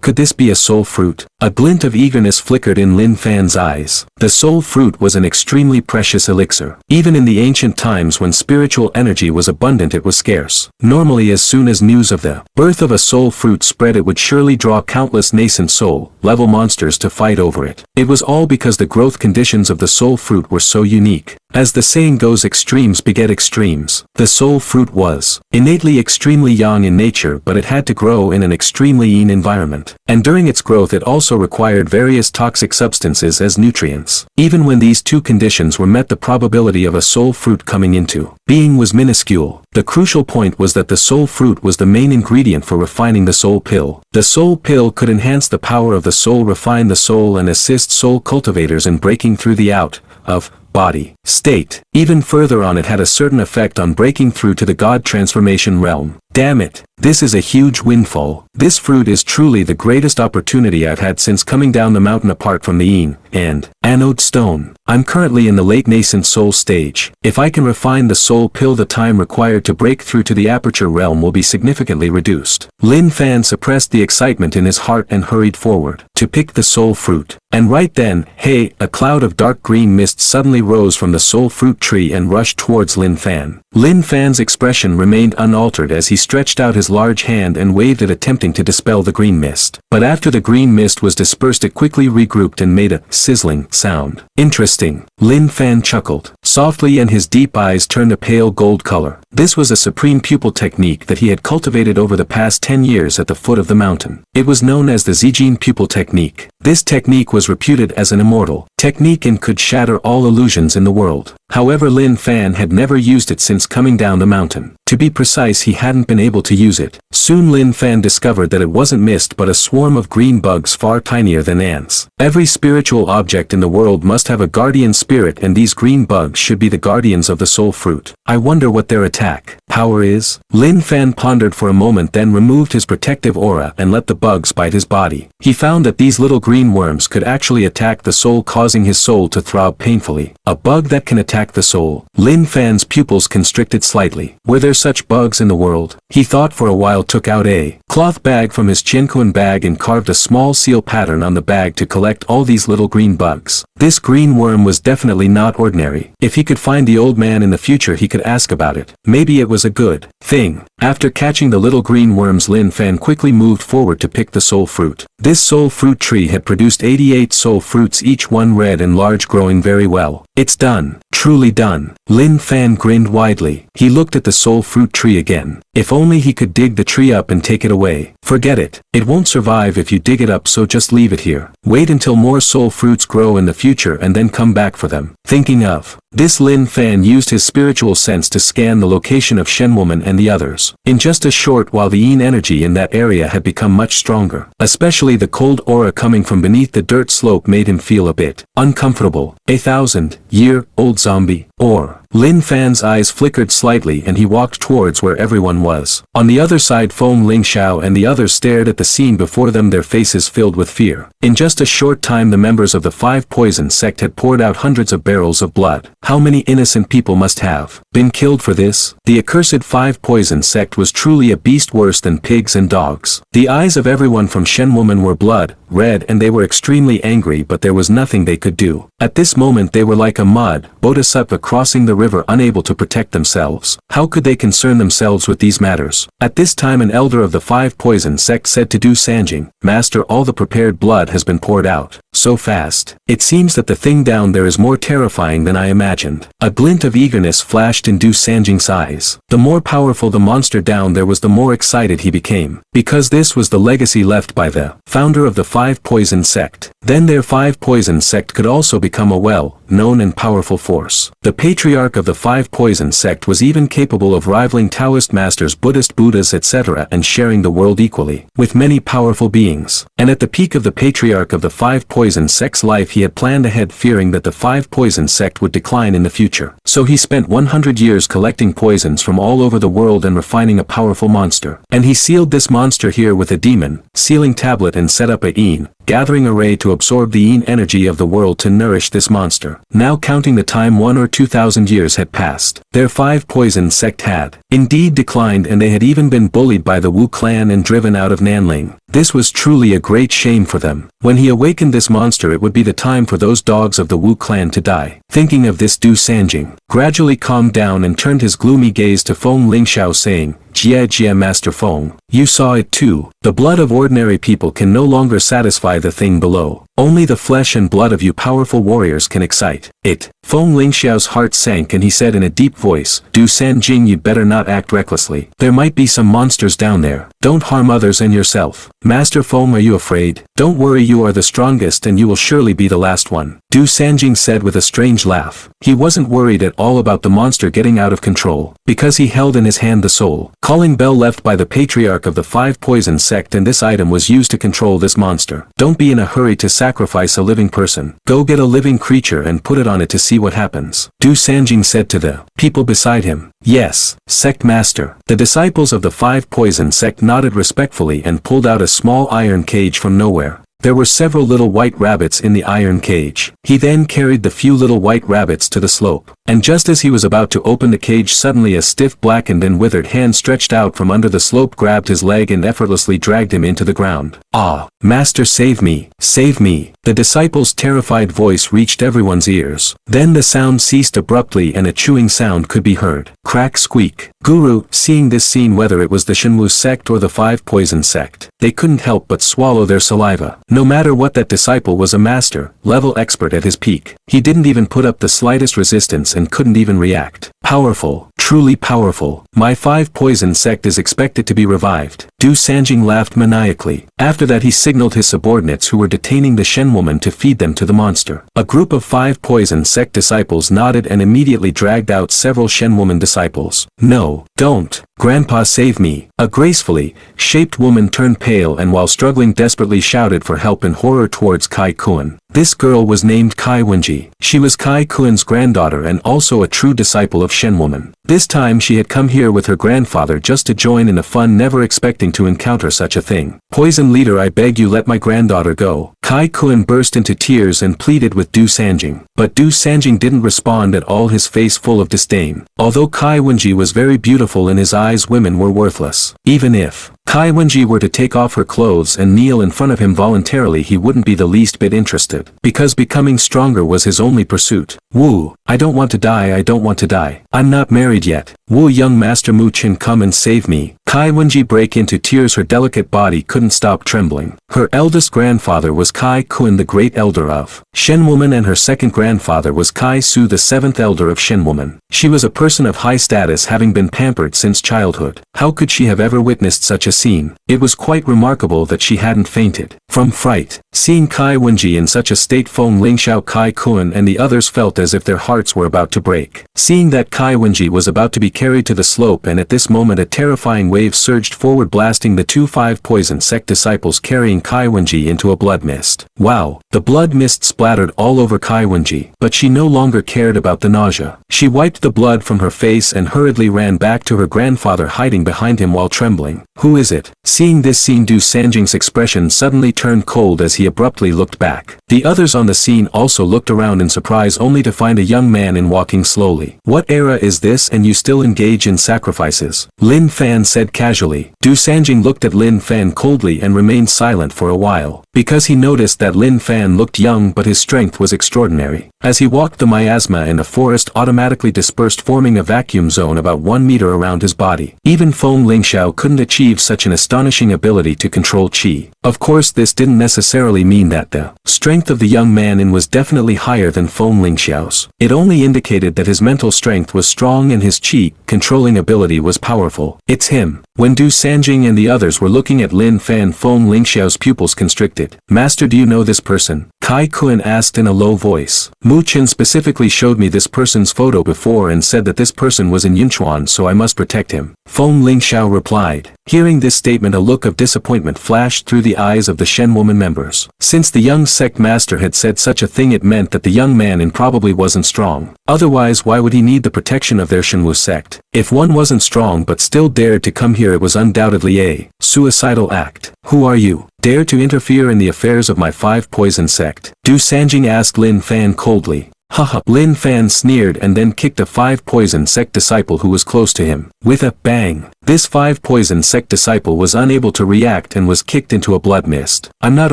Could this be a soul fruit? A glint of eagerness flickered in Lin Fan's eyes. The soul fruit was an extremely precious elixir. Even in the ancient times when spiritual energy was abundant it was scarce. Normally as soon as news of the birth of a soul fruit spread it would surely draw countless nascent soul-level monsters to fight over it. It was all because the growth conditions of the soul fruit were so unique. As the saying goes, extremes beget extremes. The soul fruit was innately extremely young in nature, but it had to grow in an extremely lean environment. And during its growth it also required various toxic substances as nutrients. Even when these two conditions were met, the probability of a soul fruit coming into being was minuscule. The crucial point was that the soul fruit was the main ingredient for refining the soul pill. The soul pill could enhance the power of the soul, refine the soul, and assist soul cultivators in breaking through the out of body state. Even further on, it had a certain effect on breaking through to the God transformation realm. Damn it, this is a huge windfall. This fruit is truly the greatest opportunity I've had since coming down the mountain, apart from the Yin and Anode Stone. I'm currently in the late nascent soul stage. If I can refine the soul pill, the time required to break through to the aperture realm will be significantly reduced. Lin Fan suppressed the excitement in his heart and hurried forward to pick the soul fruit. And right then, hey, a cloud of dark green mist suddenly rose from the soul fruit tree and rushed towards Lin Fan. Lin Fan's expression remained unaltered as he stretched out his large hand and waved it, attempting to dispel the green mist. But after the green mist was dispersed, it quickly regrouped and made a sizzling sound. Interesting. Lin Fan chuckled softly and his deep eyes turned a pale gold color. This was a supreme pupil technique that he had cultivated over the past 10 years at the foot of the mountain. It was known as the Zijin pupil technique. This technique was reputed as an immortal technique and could shatter all illusions in the world. However, Lin Fan had never used it since coming down the mountain. To be precise, he hadn't been able to use it. Soon Lin Fan discovered that it wasn't mist but a swarm of green bugs far tinier than ants. Every spiritual object in the world must have a guardian spirit, and these green bugs should be the guardians of the soul fruit. I wonder what their attack power is? Lin Fan pondered for a moment, then removed his protective aura and let the bugs bite his body. He found that these little green worms could actually attack the soul, causing his soul to throb painfully. A bug that can attack the soul. Lin Fan's pupils constricted slightly. Were there such bugs in the world? He thought for a while, took out a cloth bag from his chinkuan bag and carved a small seal pattern on the bag to collect all these little green bugs. This green worm was definitely not ordinary. If he could find the old man in the future, he could ask about it. Maybe it was a good thing. After catching the little green worms, Lin Fan quickly moved forward to pick the soul fruit. This soul fruit tree had produced 88 soul fruits, each one red and large, growing very well. It's done. Truly done. Lin Fan grinned widely. He looked at the soul fruit tree again. If only he could dig the tree up and take it away. Forget it. It won't survive if you dig it up, so just leave it here. Wait until more soul fruits grow in the future and then come back for them. Thinking of this, Lin Fan used his spiritual sense to scan the location of Shen Woman and the others. In just a short while, the yin energy in that area had become much stronger. Especially the cold aura coming from beneath the dirt slope made him feel a bit uncomfortable. 1,000-year-old zombie. Or Lin Fan's eyes flickered slightly and he walked towards where everyone was. On the other side, Feng Lingxiao and the others stared at the scene before them, their faces filled with fear. In just a short time, the members of the Five Poison sect had poured out hundreds of barrels of blood. How many innocent people must have been killed for this? The accursed Five Poison sect was truly a beast, worse than pigs and dogs. The eyes of everyone from Shen Woman were blood red and they were extremely angry, but there was nothing they could do. At this moment they were like a mud bodhisattva crossing the river, unable to protect themselves. How could they concern themselves with these matters? At this time an elder of the Five Poison sect said to Du Sanjing, "Master, all the prepared blood has been poured out. So fast. It seems that the thing down there is more terrifying than I imagined." A glint of eagerness flashed in Du Sanjing's eyes. The more powerful the monster down there was, the more excited he became. Because this was the legacy left by the founder of the Five Poison sect. Then their Five Poison sect could also become a well-known and powerful force. The patriarch of the Five Poison sect was even capable of rivaling Taoist masters, Buddhist Buddhas, etc., and sharing the world equally with many powerful beings. And at the peak of the patriarch of the Five Poison sect's life, he had planned ahead, fearing that the Five Poison sect would decline in the future. So he spent 100 years collecting poisons from all over the world and refining a powerful monster. And he sealed this monster here with a demon sealing tablet and set up a Yin gathering array to absorb the yin energy of the world to nourish this monster. Now counting the time 1 or 2,000 years had passed, their 5 poison sect had indeed declined, and they had even been bullied by the Wu clan and driven out of Nanling. This was truly a great shame for them. When he awakened this monster, it would be the time for those dogs of the Wu clan to die. Thinking of this, Du Sanjing gradually calmed down and turned his gloomy gaze to Feng Lingxiao, saying, Jia Master Feng, you saw it too. The blood of ordinary people can no longer satisfy the thing below. Only the flesh and blood of you powerful warriors can excite it. Feng Lingxiao's heart sank and he said in a deep voice, Du Sanjing, you'd better not act recklessly. There might be some monsters down there. Don't harm others and yourself. Master Feng, are you afraid? Don't worry, you are the strongest and you will surely be the last one. Du Sanjing said with a strange laugh. He wasn't worried at all about the monster getting out of control, because he held in his hand the soul calling bell left by the patriarch of the 5 poison sect, and this item was used to control this monster. Don't be in a hurry to sacrifice a living person. Go get a living creature and put it on it to see what happens. Du Sanjing said to the people beside him. Yes, Sect Master. The disciples of the 5 poison sect nodded respectfully and pulled out a small iron cage from nowhere. There were several little white rabbits in the iron cage. He then carried the few little white rabbits to the slope, and just as he was about to open the cage, suddenly a stiff, blackened and withered hand stretched out from under the slope, grabbed his leg and effortlessly dragged him into the ground. Ah, Master, save me, save me. The disciple's terrified voice reached everyone's ears. Then the sound ceased abruptly and a chewing sound could be heard. Crack, squeak. Guru, seeing this scene, whether it was the Shenwu sect or the 5 poison sect, they couldn't help but swallow their saliva. No matter what, that disciple was a master level expert at his peak. He didn't even put up the slightest resistance and couldn't even react. Powerful, truly powerful. My 5 poison sect is expected to be revived. Du Sanjing laughed maniacally. After that he signaled his subordinates who were detaining the Shen woman to feed them to the monster. A group of 5 poison sect disciples nodded and immediately dragged out several Shen woman disciples. No, don't. Grandpa, save me. A gracefully shaped woman turned pale and while struggling desperately shouted for help in horror towards Kai Kuan. This girl was named Kai Wenji. She was Kai Kuan's granddaughter and also a true disciple of Shen woman. This time she had come here with her grandfather just to join in the fun, never expecting to encounter such a thing. Poison leader, I beg you, let my granddaughter go. Kai Kuan burst into tears and pleaded with Du Sanjing. But Du Sanjing didn't respond at all, his face full of disdain. Although Kai Wenji was very beautiful, in his eyes women were worthless. Even if Kai Wenji were to take off her clothes and kneel in front of him voluntarily, he wouldn't be the least bit interested, because becoming stronger was his only pursuit. Wu, I don't want to die, I don't want to die. I'm not married yet. Wu, young Master Mu Qin, come and save me. Kai Wenji break into tears, her delicate body couldn't stop trembling. Her eldest grandfather was Kai Kuan, the great elder of Shen woman, and her second grandfather was Kai Su, the 7th elder of Shen woman. She was a person of high status, having been pampered since childhood. How could she have ever witnessed such a scene? It was quite remarkable that she hadn't fainted from fright. Seeing Kai Wenji in such a state, Feng Lingxiao, Kai Kuan and the others felt as if their hearts were about to break. Seeing that Kai Wenji was about to be carried to the slope, and at this moment a terrifying wave surged forward, blasting the 2 5 poison sect disciples, carrying Kai Wenji into a blood mist. Wow! The blood mist splattered all over Kai Wenji, but she no longer cared about the nausea. She wiped the blood from her face and hurriedly ran back to her grandfather, hiding behind him while trembling. Who is it? Seeing this scene, Du Sanjing's expression suddenly turned cold as he abruptly looked back. The others on the scene also looked around in surprise, only to find a young man in walking slowly. What era is this, and you still engage in sacrifices? Lin Fan said casually. Du Sanjing looked at Lin Fan coldly and remained silent for a while, because he noticed that Lin Fan looked young but his strength was extraordinary. As he walked, the miasma in the forest automatically dispersed, forming a vacuum zone about 1 meter around his body. Even Feng Lingxiao couldn't achieve such an astonishing ability to control qi. Of course, this didn't necessarily mean that the strength of the young man in was definitely higher than Feng Lingxiao's. It only indicated that his mental strength was strong and his qi controlling ability was powerful. It's him. When Du Sanjing and the others were looking at Lin Fan, Feng Lingxiao's pupils constricted. Master, do you know this person? Kai Kuan asked in a low voice. Mu Qin specifically showed me this person's photo before and said that this person was in Yunchuan, so I must protect him. Feng Lingxiao replied. Hearing this statement, a look of disappointment flashed through the eyes of the Shen woman members. Since the young sect master had said such a thing, it meant that the young man in probably wasn't strong. Otherwise, why would he need the protection of their Shenwu sect? If one wasn't strong but still dared to come come here it was undoubtedly a suicidal act. Who are you? Dare to interfere in the affairs of my 5 poison sect? Du Sanjing asked Lin Fan coldly. Haha. Lin Fan sneered and then kicked a 5 poison sect disciple who was close to him. With a bang. This 5 poison sect disciple was unable to react and was kicked into a blood mist. I'm not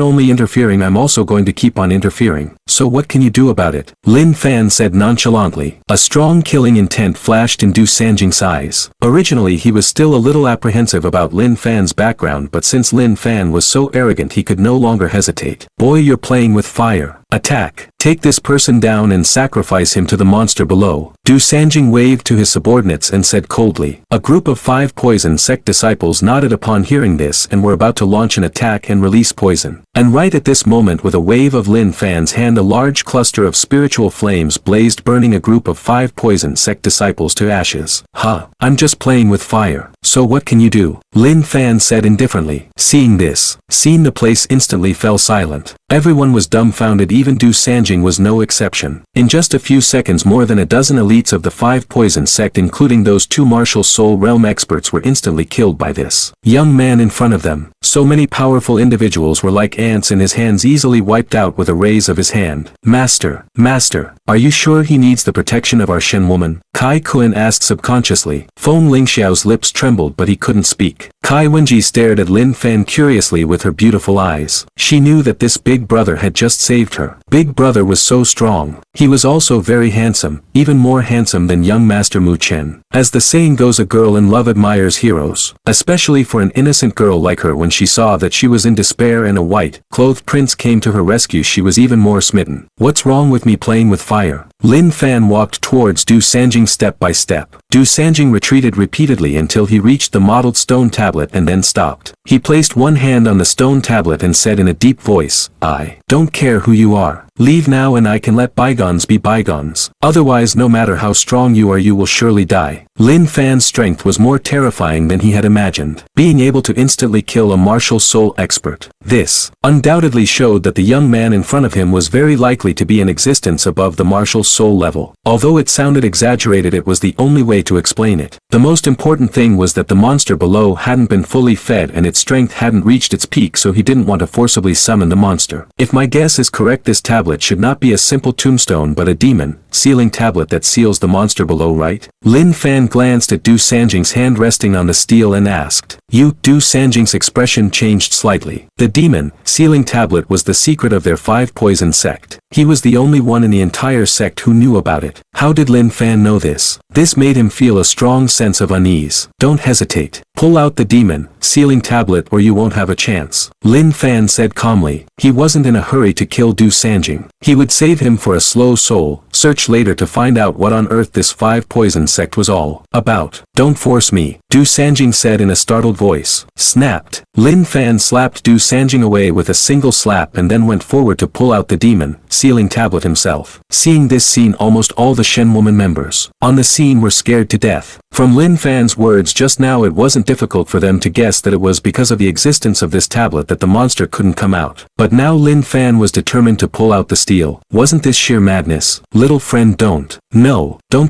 only interfering, I'm also going to keep on interfering. So what can you do about it? Lin Fan said nonchalantly. A strong killing intent flashed in Du Sanjing's eyes. Originally he was still a little apprehensive about Lin Fan's background, but since Lin Fan was so arrogant he could no longer hesitate. Boy, you're playing with fire. Attack. Take this person down and sacrifice him to the monster below. Du Sanjing waved to his subordinates and said coldly. A group of 5 poison sect disciples nodded upon hearing this and were about to launch an attack and release poison. And right at this moment, with a wave of Lin Fan's hand, a large cluster of spiritual flames blazed, burning a group of 5 poison sect disciples to ashes. Ha! I'm just playing with fire. So what can you do? Lin Fan said indifferently. Seeing this scene, the place instantly fell silent. Everyone was dumbfounded, even Du Sanjing was no exception. In just a few seconds, more than a dozen elites of the 5 poison sect, including those 2 martial soul realm experts, were instantly killed by this young man in front of them. So many powerful individuals were like ants in his hands, easily wiped out with a raise of his hand. Master, are you sure he needs the protection of our Shen woman? Kai Kun asked subconsciously. Feng Lingxiao's lips trembled, but he couldn't speak. Kai Wenji stared at Lin Fan curiously with her beautiful eyes. She knew that this big brother had just saved her. Big brother was so strong. He was also very handsome, even more handsome than young Master Mu Chen. As the saying goes, a girl in love admires heroes. Especially for an innocent girl like her. When she saw that she was in despair and a white-clothed prince came to her rescue, she was even more smitten. What's wrong with me playing with fire? Lin Fan walked towards Du Sanjing step by step. Du Sanjing retreated repeatedly until he reached the mottled stone tablet and then stopped. He placed one hand on the stone tablet and said in a deep voice, I don't care who you are. Leave now and I can let bygones be bygones. Otherwise, no matter how strong you are, you will surely die. Lin Fan's strength was more terrifying than he had imagined. Being able to instantly kill a martial soul expert. This undoubtedly showed that the young man in front of him was very likely to be in existence above the martial soul level. Although it sounded exaggerated, it was the only way to explain it. The most important thing was that the monster below hadn't been fully fed and its strength hadn't reached its peak, so he didn't want to forcibly summon the monster. If my guess is correct, this tablet should not be a simple tombstone but a demon sealing tablet that seals the monster below, right? Lin Fan glanced at Du Sanjing's hand resting on the steel and asked. Du Sanjing's expression changed slightly. The demon sealing tablet was the secret of their 5 poison sect. He was the only one in the entire sect who knew about it. How did Lin Fan know this? This made him feel a strong sense of unease. Don't hesitate. Pull out the demon sealing tablet or you won't have a chance. Lin Fan said calmly. He wasn't in a hurry to kill Du Sanjing. He would save him for a slow soul search later to find out what on earth this 5 poison sect was all about. Don't force me, Du Sanjing said in a startled voice. Snapped. Lin Fan slapped Du Sanjing away with a single slap and then went forward to pull out the demon sealing tablet himself. Seeing this scene, almost all the Shen woman members on the scene were scared to death. From Lin Fan's words just now, it wasn't difficult for them to guess that it was because of the existence of this tablet that the monster couldn't come out. But now Lin Fan was determined to pull out the steel. Wasn't this sheer madness? Little friend, don't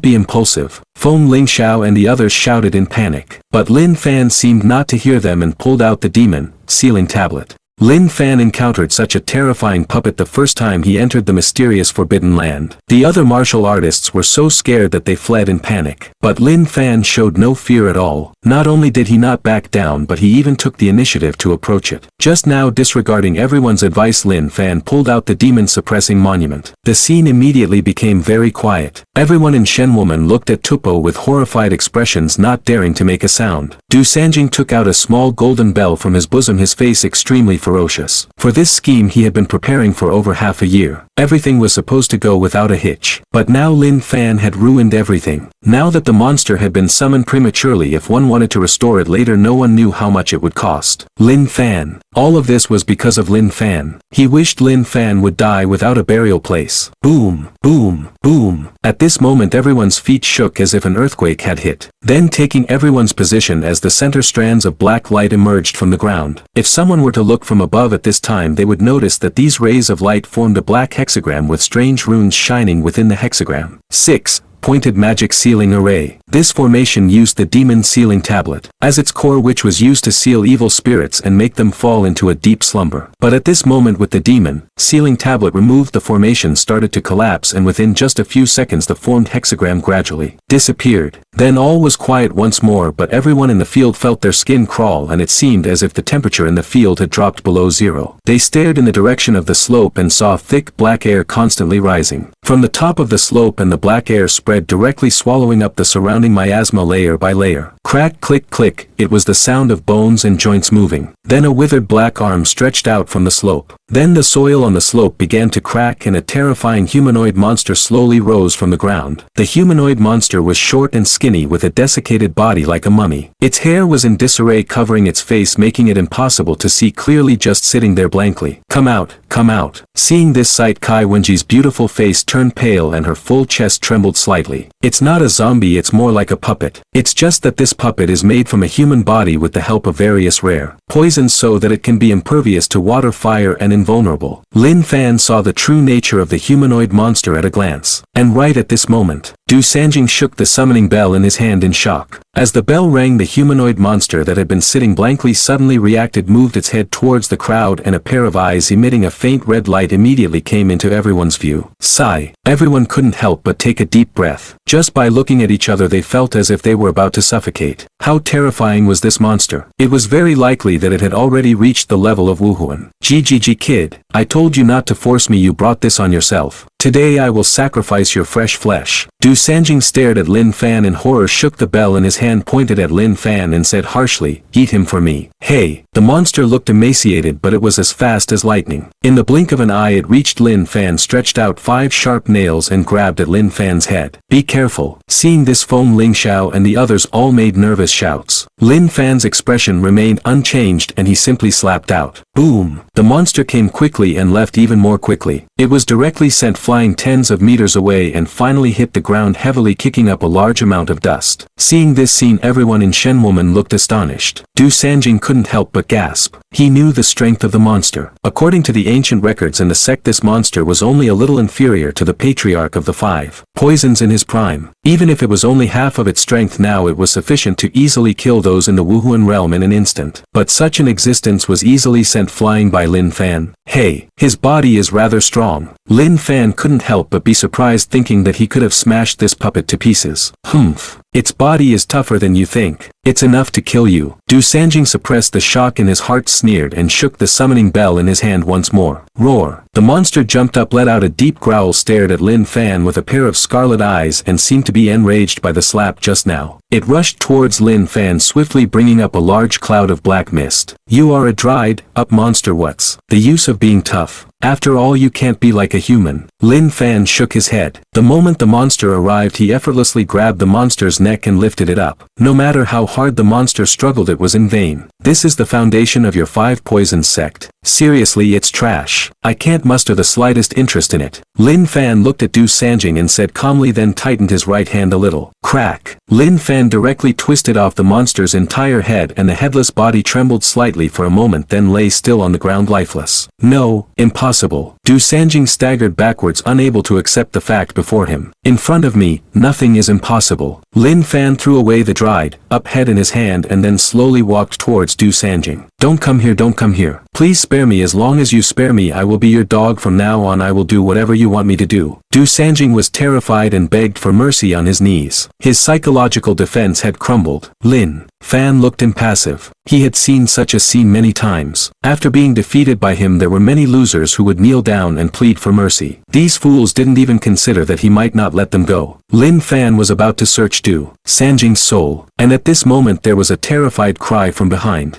be impulsive. Feng Lingxiao and the others shouted in panic. But Lin Fan seemed not to hear them and pulled out the demon sealing tablet. Lin Fan encountered such a terrifying puppet the first time he entered the mysterious Forbidden Land. The other martial artists were so scared that they fled in panic. But Lin Fan showed no fear at all. Not only did he not back down, but he even took the initiative to approach it. Just now, disregarding everyone's advice, Lin Fan pulled out the demon-suppressing monument. The scene immediately became very quiet. Everyone in Shen Woman looked at Tupo with horrified expressions, not daring to make a sound. Du Sanjing took out a small golden bell from his bosom, his face extremely ferocious. For this scheme he had been preparing for over half a year. Everything was supposed to go without a hitch. But now Lin Fan had ruined everything. Now that the monster had been summoned prematurely, if one wanted to restore it later, no one knew how much it would cost. Lin Fan. All of this was because of Lin Fan. He wished Lin Fan would die without a burial place. Boom, boom, boom. At this moment everyone's feet shook as if an earthquake had hit. Then, taking everyone's position as the center, strands of black light emerged from the ground. If someone were to look from above at this time, they would notice that these rays of light formed a black hexagram with strange runes shining within the hexagram. 6 pointed magic sealing array. This formation used the demon sealing tablet as its core, which was used to seal evil spirits and make them fall into a deep slumber. But at this moment, with the demon sealing tablet removed, the formation started to collapse, and within just a few seconds the formed hexagram gradually disappeared. Then all was quiet once more, but everyone in the field felt their skin crawl, and it seemed as if the temperature in the field had dropped below zero. They stared in the direction of the slope and saw thick black air constantly rising from the top of the slope, and the black air spread directly, swallowing up the surrounding miasma layer by layer. Crack, click, click, it was the sound of bones and joints moving. Then a withered black arm stretched out from the slope. Then the soil on the slope began to crack, and a terrifying humanoid monster slowly rose from the ground. The humanoid monster was short and skinny with a desiccated body like a mummy. Its hair was in disarray covering its face, making it impossible to see clearly, just sitting there blankly. Come out, come out. Seeing this sight, Kai Wenji's beautiful face turned pale and her full chest trembled slightly. It's not a zombie, it's more like a puppet. It's just that this puppet is made from a human body with the help of various rare poisons so that it can be impervious to water, fire, and invulnerable. Lin Fan saw the true nature of the humanoid monster at a glance. And right at this moment, Du Sanjing shook the summoning bell in his hand in shock. As the bell rang, the humanoid monster that had been sitting blankly suddenly reacted, moved its head towards the crowd, and a pair of eyes emitting a faint red light immediately came into everyone's view. Sigh. Everyone couldn't help but take a deep breath. Just by looking at each other they felt as if they were about to suffocate. How terrifying was this monster? It was very likely that it had already reached the level of Wuhuan. GGG kid, I told you not to force me, you brought this on yourself. Today I will sacrifice your fresh flesh. Du Sanjing stared at Lin Fan in horror, shook the bell in his hand, pointed at Lin Fan and said harshly, eat him for me. Hey! The monster looked emaciated, but it was as fast as lightning. In the blink of an eye it reached Lin Fan, stretched out 5 sharp nails and grabbed at Lin Fan's head. Be careful. Seeing this, Feng Ling Xiao and the others all made nervous shouts. Lin Fan's expression remained unchanged and he simply slapped out. Boom! The monster came quickly and left even more quickly. It was directly sent flying tens of meters away and finally hit the ground heavily, kicking up a large amount of dust. Seeing this scene, everyone in Shenwoman looked astonished. Du Sanjing couldn't help but gasp. He knew the strength of the monster. According to the ancient records in the sect, this monster was only a little inferior to the patriarch of the 5 poisons in his prime. Even if it was only half of its strength now, it was sufficient to easily kill those in the Wuhuan realm in an instant. But such an existence was easily sent flying by Lin Fan. Hey, his body is rather strong. Lin Fan couldn't help but be surprised, thinking that he could have smashed this puppet to pieces. Humph. Its body is tougher than you think. It's enough to kill you. Du Sanjing suppressed the shock in his heart, sneered, and shook the summoning bell in his hand once more. Roar. The monster jumped up, let out a deep growl, stared at Lin Fan with a pair of scarlet eyes, and seemed to be enraged by the slap just now. It rushed towards Lin Fan, swiftly bringing up a large cloud of black mist. You are a dried up monster. What's the use of being tough? After all, you can't be like a human. Lin Fan shook his head. The moment the monster arrived, he effortlessly grabbed the monster's neck and lifted it up. No matter how hard the monster struggled, it was in vain. This is the foundation of your 5 poisons sect. Seriously, it's trash. I can't muster the slightest interest in it. Lin Fan looked at Du Sanjing and said calmly, then tightened his right hand a little. Crack. Lin Fan directly twisted off the monster's entire head, and the headless body trembled slightly for a moment, then lay still on the ground lifeless. No, impossible. Du Sanjing staggered backwards, unable to accept the fact before him. In front of me, nothing is impossible. Lin Fan threw away the dried up head in his hand and then slowly walked towards Du Sanjing. Don't come here, don't come here. Please spare me. As long as you spare me, I will be your dog from now on. I will do whatever you want me to do. Du Sanjing was terrified and begged for mercy on his knees. His psychological defense had crumbled. Lin Fan looked impassive. He had seen such a scene many times. After being defeated by him, there were many losers who would kneel down and plead for mercy. These fools didn't even consider that he might not let them go. Lin Fan was about to search Du Sanjing's soul, and at this moment there was a terrified cry from behind.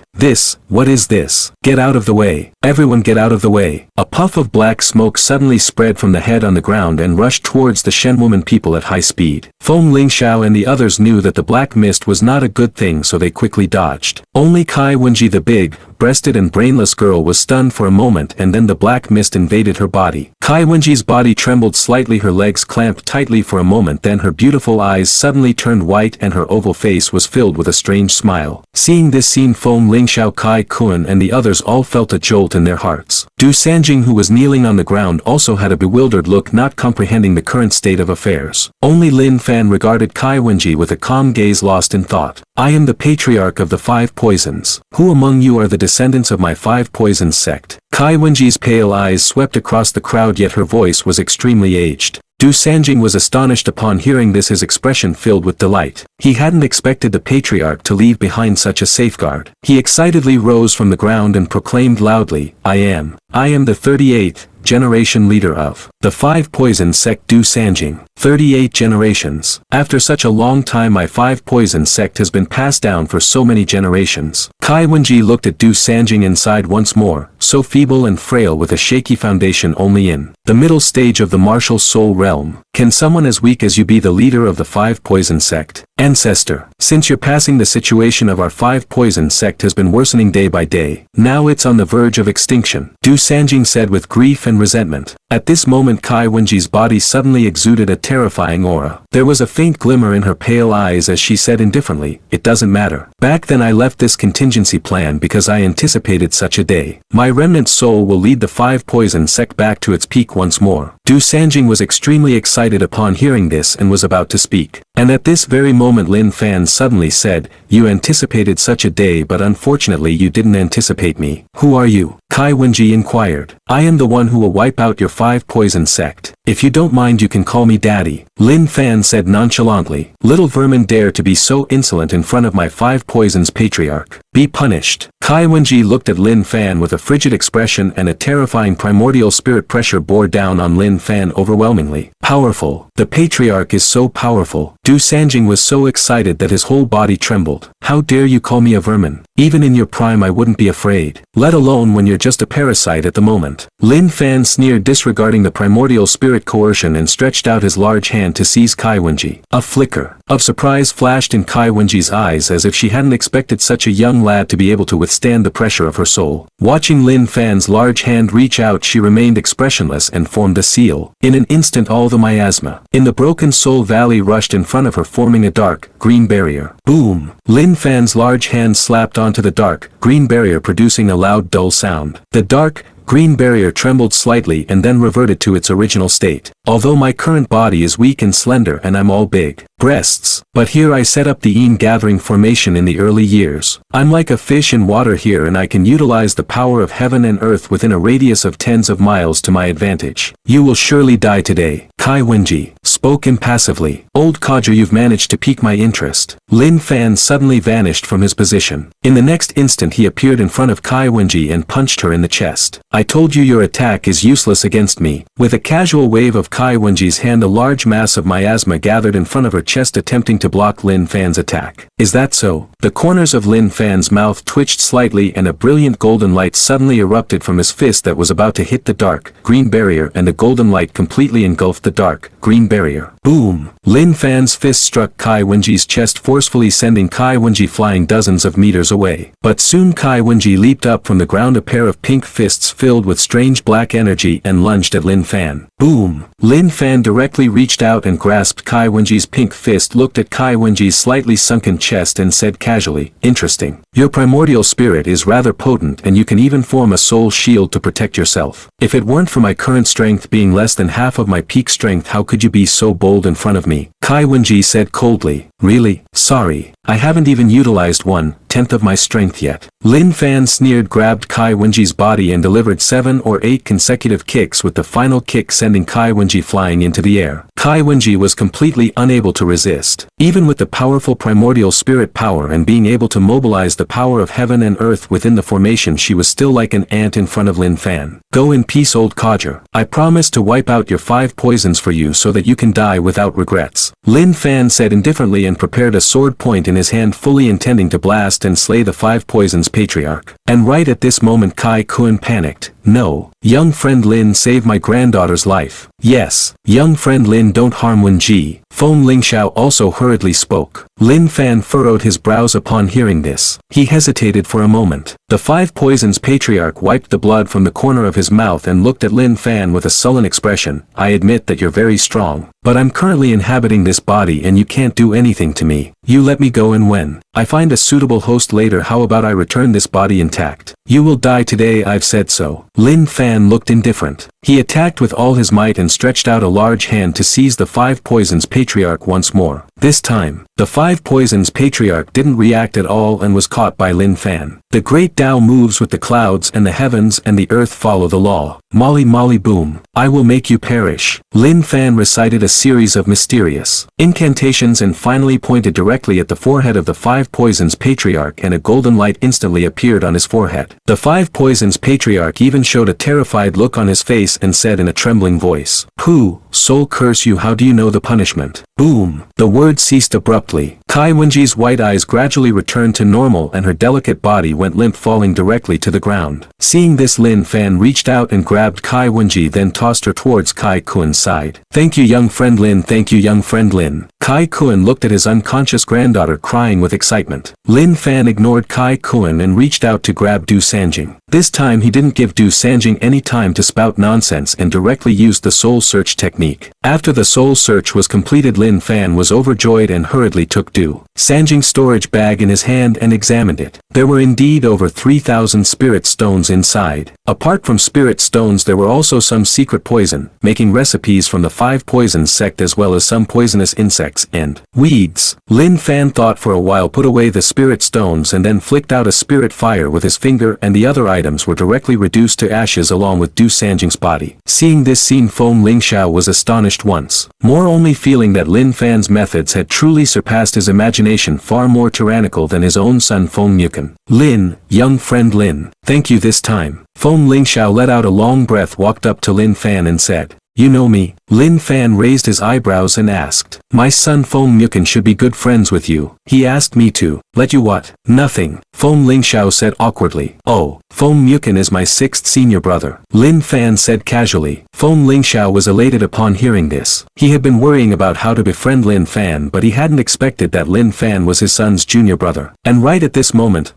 What is this? Get out of the way. Everyone get out of the way. A puff of black smoke suddenly spread from the head on the ground and rushed towards the Shenwoman people at high speed. Feng Ling Xiao and the others knew that the black mist was not a good thing, so they quickly dodged. Only Kai Wenji, the big, short-breasted and brainless girl was stunned for a moment, and then the black mist invaded her body. Kai Wenji's body trembled slightly, her legs clamped tightly for a moment, then her beautiful eyes suddenly turned white and her oval face was filled with a strange smile. Seeing this scene, Foam Lingxiao, Kai Kun and the others all felt a jolt in their hearts. Du Sanjing, who was kneeling on the ground, also had a bewildered look, not comprehending the current state of affairs. Only Lin Fan regarded Kai Wenji with a calm gaze, lost in thought. I am the patriarch of the 5 poisons. Who among you are the descendants of my 5 poisons sect? Kai Wenji's pale eyes swept across the crowd, yet her voice was extremely aged. Du Sanjing was astonished upon hearing this, his expression filled with delight. He hadn't expected the patriarch to leave behind such a safeguard. He excitedly rose from the ground and proclaimed loudly, I am the 38th generation leader of the 5 poison sect, Du Sanjing. 38 generations. After such a long time, my 5 poison sect has been passed down for so many generations. Kai Wenji looked at Du Sanjing and sighed once more, so feeble and frail with a shaky foundation only in the middle stage of the martial soul realm. Can someone as weak as you be the leader of the 5 poison sect? Ancestor, since your passing, the situation of our 5 poison sect has been worsening day by day. Now it's on the verge of extinction, Du Sanjing said with grief and resentment. At this moment, Kai Wenji's body suddenly exuded a terrifying aura. There was a faint glimmer in her pale eyes as she said indifferently, it doesn't matter. Back then I left this contingency plan because I anticipated such a day. My remnant soul will lead the 5 poison sect back to its peak once more. Du Sanjing was extremely excited upon hearing this and was about to speak. And at this very moment Lin Fan suddenly said, you anticipated such a day, but unfortunately you didn't anticipate me. Who are you? Kai Wenji inquired. I am the one who will wipe out your 5 poison sect. If you don't mind, you can call me Daddy. Lin Fan said nonchalantly. Little vermin dare to be so insolent in front of my 5 poisons patriarch. Be punished. Kai Wenji looked at Lin Fan with a frigid expression, and a terrifying primordial spirit pressure bore down on Lin Fan overwhelmingly. Powerful. The patriarch is so powerful. Du Sanjing was so excited that his whole body trembled. How dare you call me a vermin? Even in your prime I wouldn't be afraid. Let alone when you're just a parasite at the moment. Lin Fan sneered, disregarding the primordial spirit coercion, and stretched out his large hand to seize Kai Wenji. A flicker of surprise flashed in Kai Wenji's eyes, as if she hadn't expected such a young lad to be able to withstand the pressure of her soul. Watching Lin Fan's large hand reach out, she remained expressionless and formed a seal. In an instant all the miasma in the broken soul valley rushed in front of her, forming a dark, green barrier. Boom! Lin Fan's large hand slapped onto the dark, green barrier, producing a loud dull sound. The dark, green barrier trembled slightly and then reverted to its original state. Although my current body is weak and slender and I'm all big breasts, but here I set up the gathering formation in the early years. I'm like a fish in water here, and I can utilize the power of heaven and earth within a radius of tens of miles to my advantage. You will surely die today. Kai Wenji spoke impassively. Old codger, you've managed to pique my interest. Lin Fan suddenly vanished from his position. In the next instant he appeared in front of Kai Wenji and punched her in the chest. I told you your attack is useless against me. With a casual wave of Kai Wenji's hand, a large mass of miasma gathered in front of her chest, attempting to block Lin Fan's attack. Is that so? The corners of Lin Fan's mouth twitched slightly, and a brilliant golden light suddenly erupted from his fist that was about to hit the dark, green barrier, and the golden light completely engulfed the dark, green barrier. Boom! Lin Fan's fist struck Kai Wenji's chest forcefully, sending Kai Wenji flying dozens of meters away. But soon Kai Wenji leaped up from the ground, a pair of pink fists filled with strange black energy, and lunged at Lin Fan. Boom! Lin Fan directly reached out and grasped Kai Wenji's pink fist, looked at Kai Wenji's slightly sunken chest and said casually, interesting. Your primordial spirit is rather potent, and you can even form a soul shield to protect yourself. If it weren't for my current strength being less than half of my peak strength, how could you be so bold in front of me? Kai Wenji said coldly. Really? Sorry. I haven't even utilized 1/10 of my strength yet. Lin Fan sneered, grabbed Kai Wenji's body and delivered 7 or 8 consecutive kicks, with the final kick sending Kai Wenji flying into the air. Kai Wenji was completely unable to resist. Even with the powerful primordial spirit power and being able to mobilize the power of heaven and earth within the formation, she was still like an ant in front of Lin Fan. Go in peace, old codger. I promise to wipe out your 5 poisons for you so that you can die without regrets. Lin Fan said indifferently and prepared a sword point in his hand, fully intending to blast and slay the 5 poisons patriarch. And right at this moment Kai Kun panicked. No, young friend Lin saved my granddaughter's life. Yes, young friend Lin don't harm Wenji. Feng Lingxiao also hurriedly spoke. Lin Fan furrowed his brows upon hearing this. He hesitated for a moment. The Five Poisons patriarch wiped the blood from the corner of his mouth and looked at Lin Fan with a sullen expression. I admit that you're very strong, but I'm currently inhabiting this body and you can't do anything to me. You let me go, and when I find a suitable host later, how about I return this body intact? You will die today, I've said so. Lin Fan looked indifferent. He attacked with all his might and stretched out a large hand to seize the Five Poisons patriarch once more. This time, the Five Poisons patriarch didn't react at all and was caught by Lin Fan. The great Tao moves with the clouds, and the heavens and the earth follow the law. Molly molly boom. I will make you perish. Lin Fan recited a series of mysterious incantations and finally pointed directly at the forehead of the Five Poisons patriarch, and a golden light instantly appeared on his forehead. The Five Poisons patriarch even showed a terrified look on his face and said in a trembling voice, "Who, soul curse you, how do you know the punishment?" Boom. The word ceased abruptly. Kai Wenji's white eyes gradually returned to normal and her delicate body went limp, falling directly to the ground. Seeing this, Lin Fan reached out and grabbed Kai Wenji, then tossed her towards Kai Kuen's side. Thank you, young friend Lin. Thank you, young friend Lin. Kai Kuen looked at his unconscious granddaughter, crying with excitement. Lin Fan ignored Kai Kuen and reached out to grab Du Sanjing. This time he didn't give Du Sanjing any time to spout nonsense and directly used the soul search technique. After the soul search was completed, Lin Fan was overjoyed and hurriedly took Du Sanjing's storage bag in his hand and examined it. There were indeed over 3,000 spirit stones inside. Apart from spirit stones, there were also some secret poison, making recipes from the Five Poisons sect, as well as some poisonous insects and weeds. Lin Fan thought for a while, put away the spirit stones, and then flicked out a spirit fire with his finger, and the other items were directly reduced to ashes along with Du Sanjing's body. Seeing this scene, Feng Lingxiao was astonished once more, only feeling that Lin Fan's methods had truly surpassed his imagination, far more tyrannical than his own son Feng Muken. Lin, young friend Lin, thank you this time. Feng Lingxiao let out a long breath, walked up to Lin Fan and said, "You know me?" Lin Fan raised his eyebrows and asked, "My son Feng Muken should be good friends with you. He asked me to let you what?" "Nothing," Feng Lingxiao said awkwardly. "Oh, Feng Muken is my 6th senior brother," Lin Fan said casually. Feng Lingxiao was elated upon hearing this. He had been worrying about how to befriend Lin Fan, but he hadn't expected that Lin Fan was his son's junior brother. And right at this moment,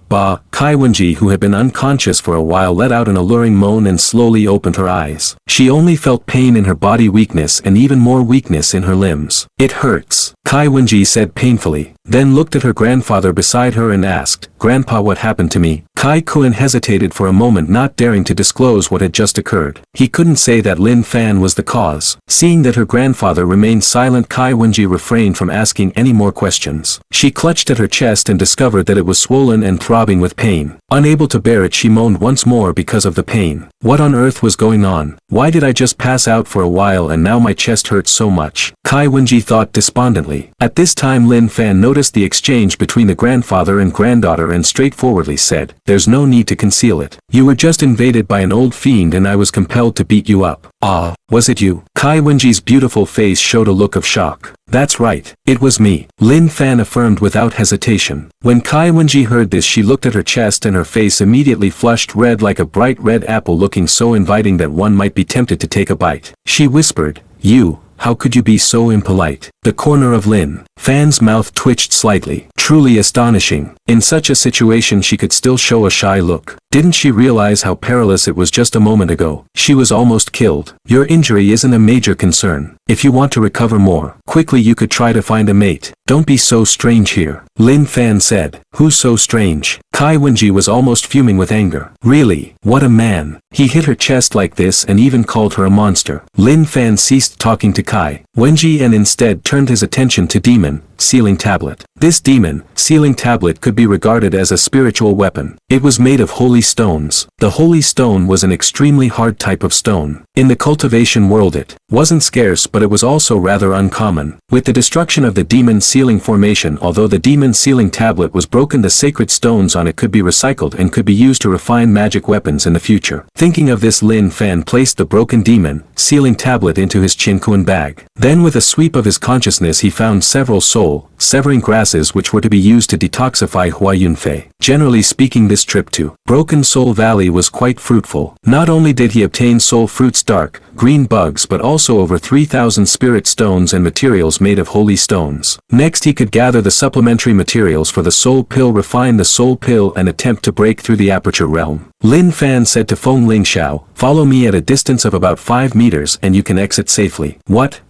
Kai Wenji, who had been unconscious for a while, let out an alluring moan and slowly opened her eyes. She only felt pain in her body, weakness, and even more weakness in her limbs. "It hurts," Kai Wenji said painfully, then looked at her grandfather beside her and asked, "Grandpa, what happened to me?" Kai Kuen hesitated for a moment, not daring to disclose what had just occurred. He couldn't say that Lin Fan was the cause. Seeing that her grandfather remained silent, Kai Wenji refrained from asking any more questions. She clutched at her chest and discovered that it was swollen and throbbing with pain. Unable to bear it, she moaned once more because of the pain. What on earth was going on? Why did I just pass out for a while and now my chest hurts so much? Kai Wenji thought despondently. At this time, Lin Fan noticed the exchange between the grandfather and granddaughter and straightforwardly said, "There's no need to conceal it. You were just invaded by an old fiend and I was compelled to beat you up." "Ah, was it you?" Kai Wenji's beautiful face showed a look of shock. "That's right, it was me," Lin Fan affirmed without hesitation. When Kai Wenji heard this, she looked at her chest and her face immediately flushed red like a bright red apple, looking so inviting that one might be tempted to take a bite. She whispered, "You, how could you be so impolite?" The corner of Lin Fan's mouth twitched slightly. Truly astonishing. In such a situation she could still show a shy look. Didn't she realize how perilous it was just a moment ago? She was almost killed. "Your injury isn't a major concern. If you want to recover more quickly, you could try to find a mate. Don't be so strange here," Lin Fan said. "Who's so strange?" Kai Wenji was almost fuming with anger. "Really? What a man." He hit her chest like this and even called her a monster. Lin Fan ceased talking to Kai Wenji and instead turned his attention to Demon Sealing Tablet. This Demon Sealing Tablet could be regarded as a spiritual weapon. It was made of holy stones. The holy stone was an extremely hard type of stone. In the cultivation world it wasn't scarce, but it was also rather uncommon. With the destruction of the Demon Sealing Formation, although the Demon Sealing Tablet was broken, the sacred stones on it could be recycled and could be used to refine magic weapons in the future. Thinking of this, Lin Fan placed the broken Demon Sealing Tablet into his Chinkuan bag. Then with a sweep of his consciousness he found several soul-severing grasses which were to be used to detoxify Hua Yunfei. Generally speaking, this trip to Broken Soul Valley was quite fruitful. Not only did he obtain soul fruits, dark green bugs, but also over 3,000 spirit stones and materials made of holy stones. Next he could gather the supplementary materials for the soul pill, refine the soul pill, and attempt to break through the aperture realm. Lin Fan said to Feng Lingxiao, "Follow me at a distance of about 5 meters and you can exit safely." What?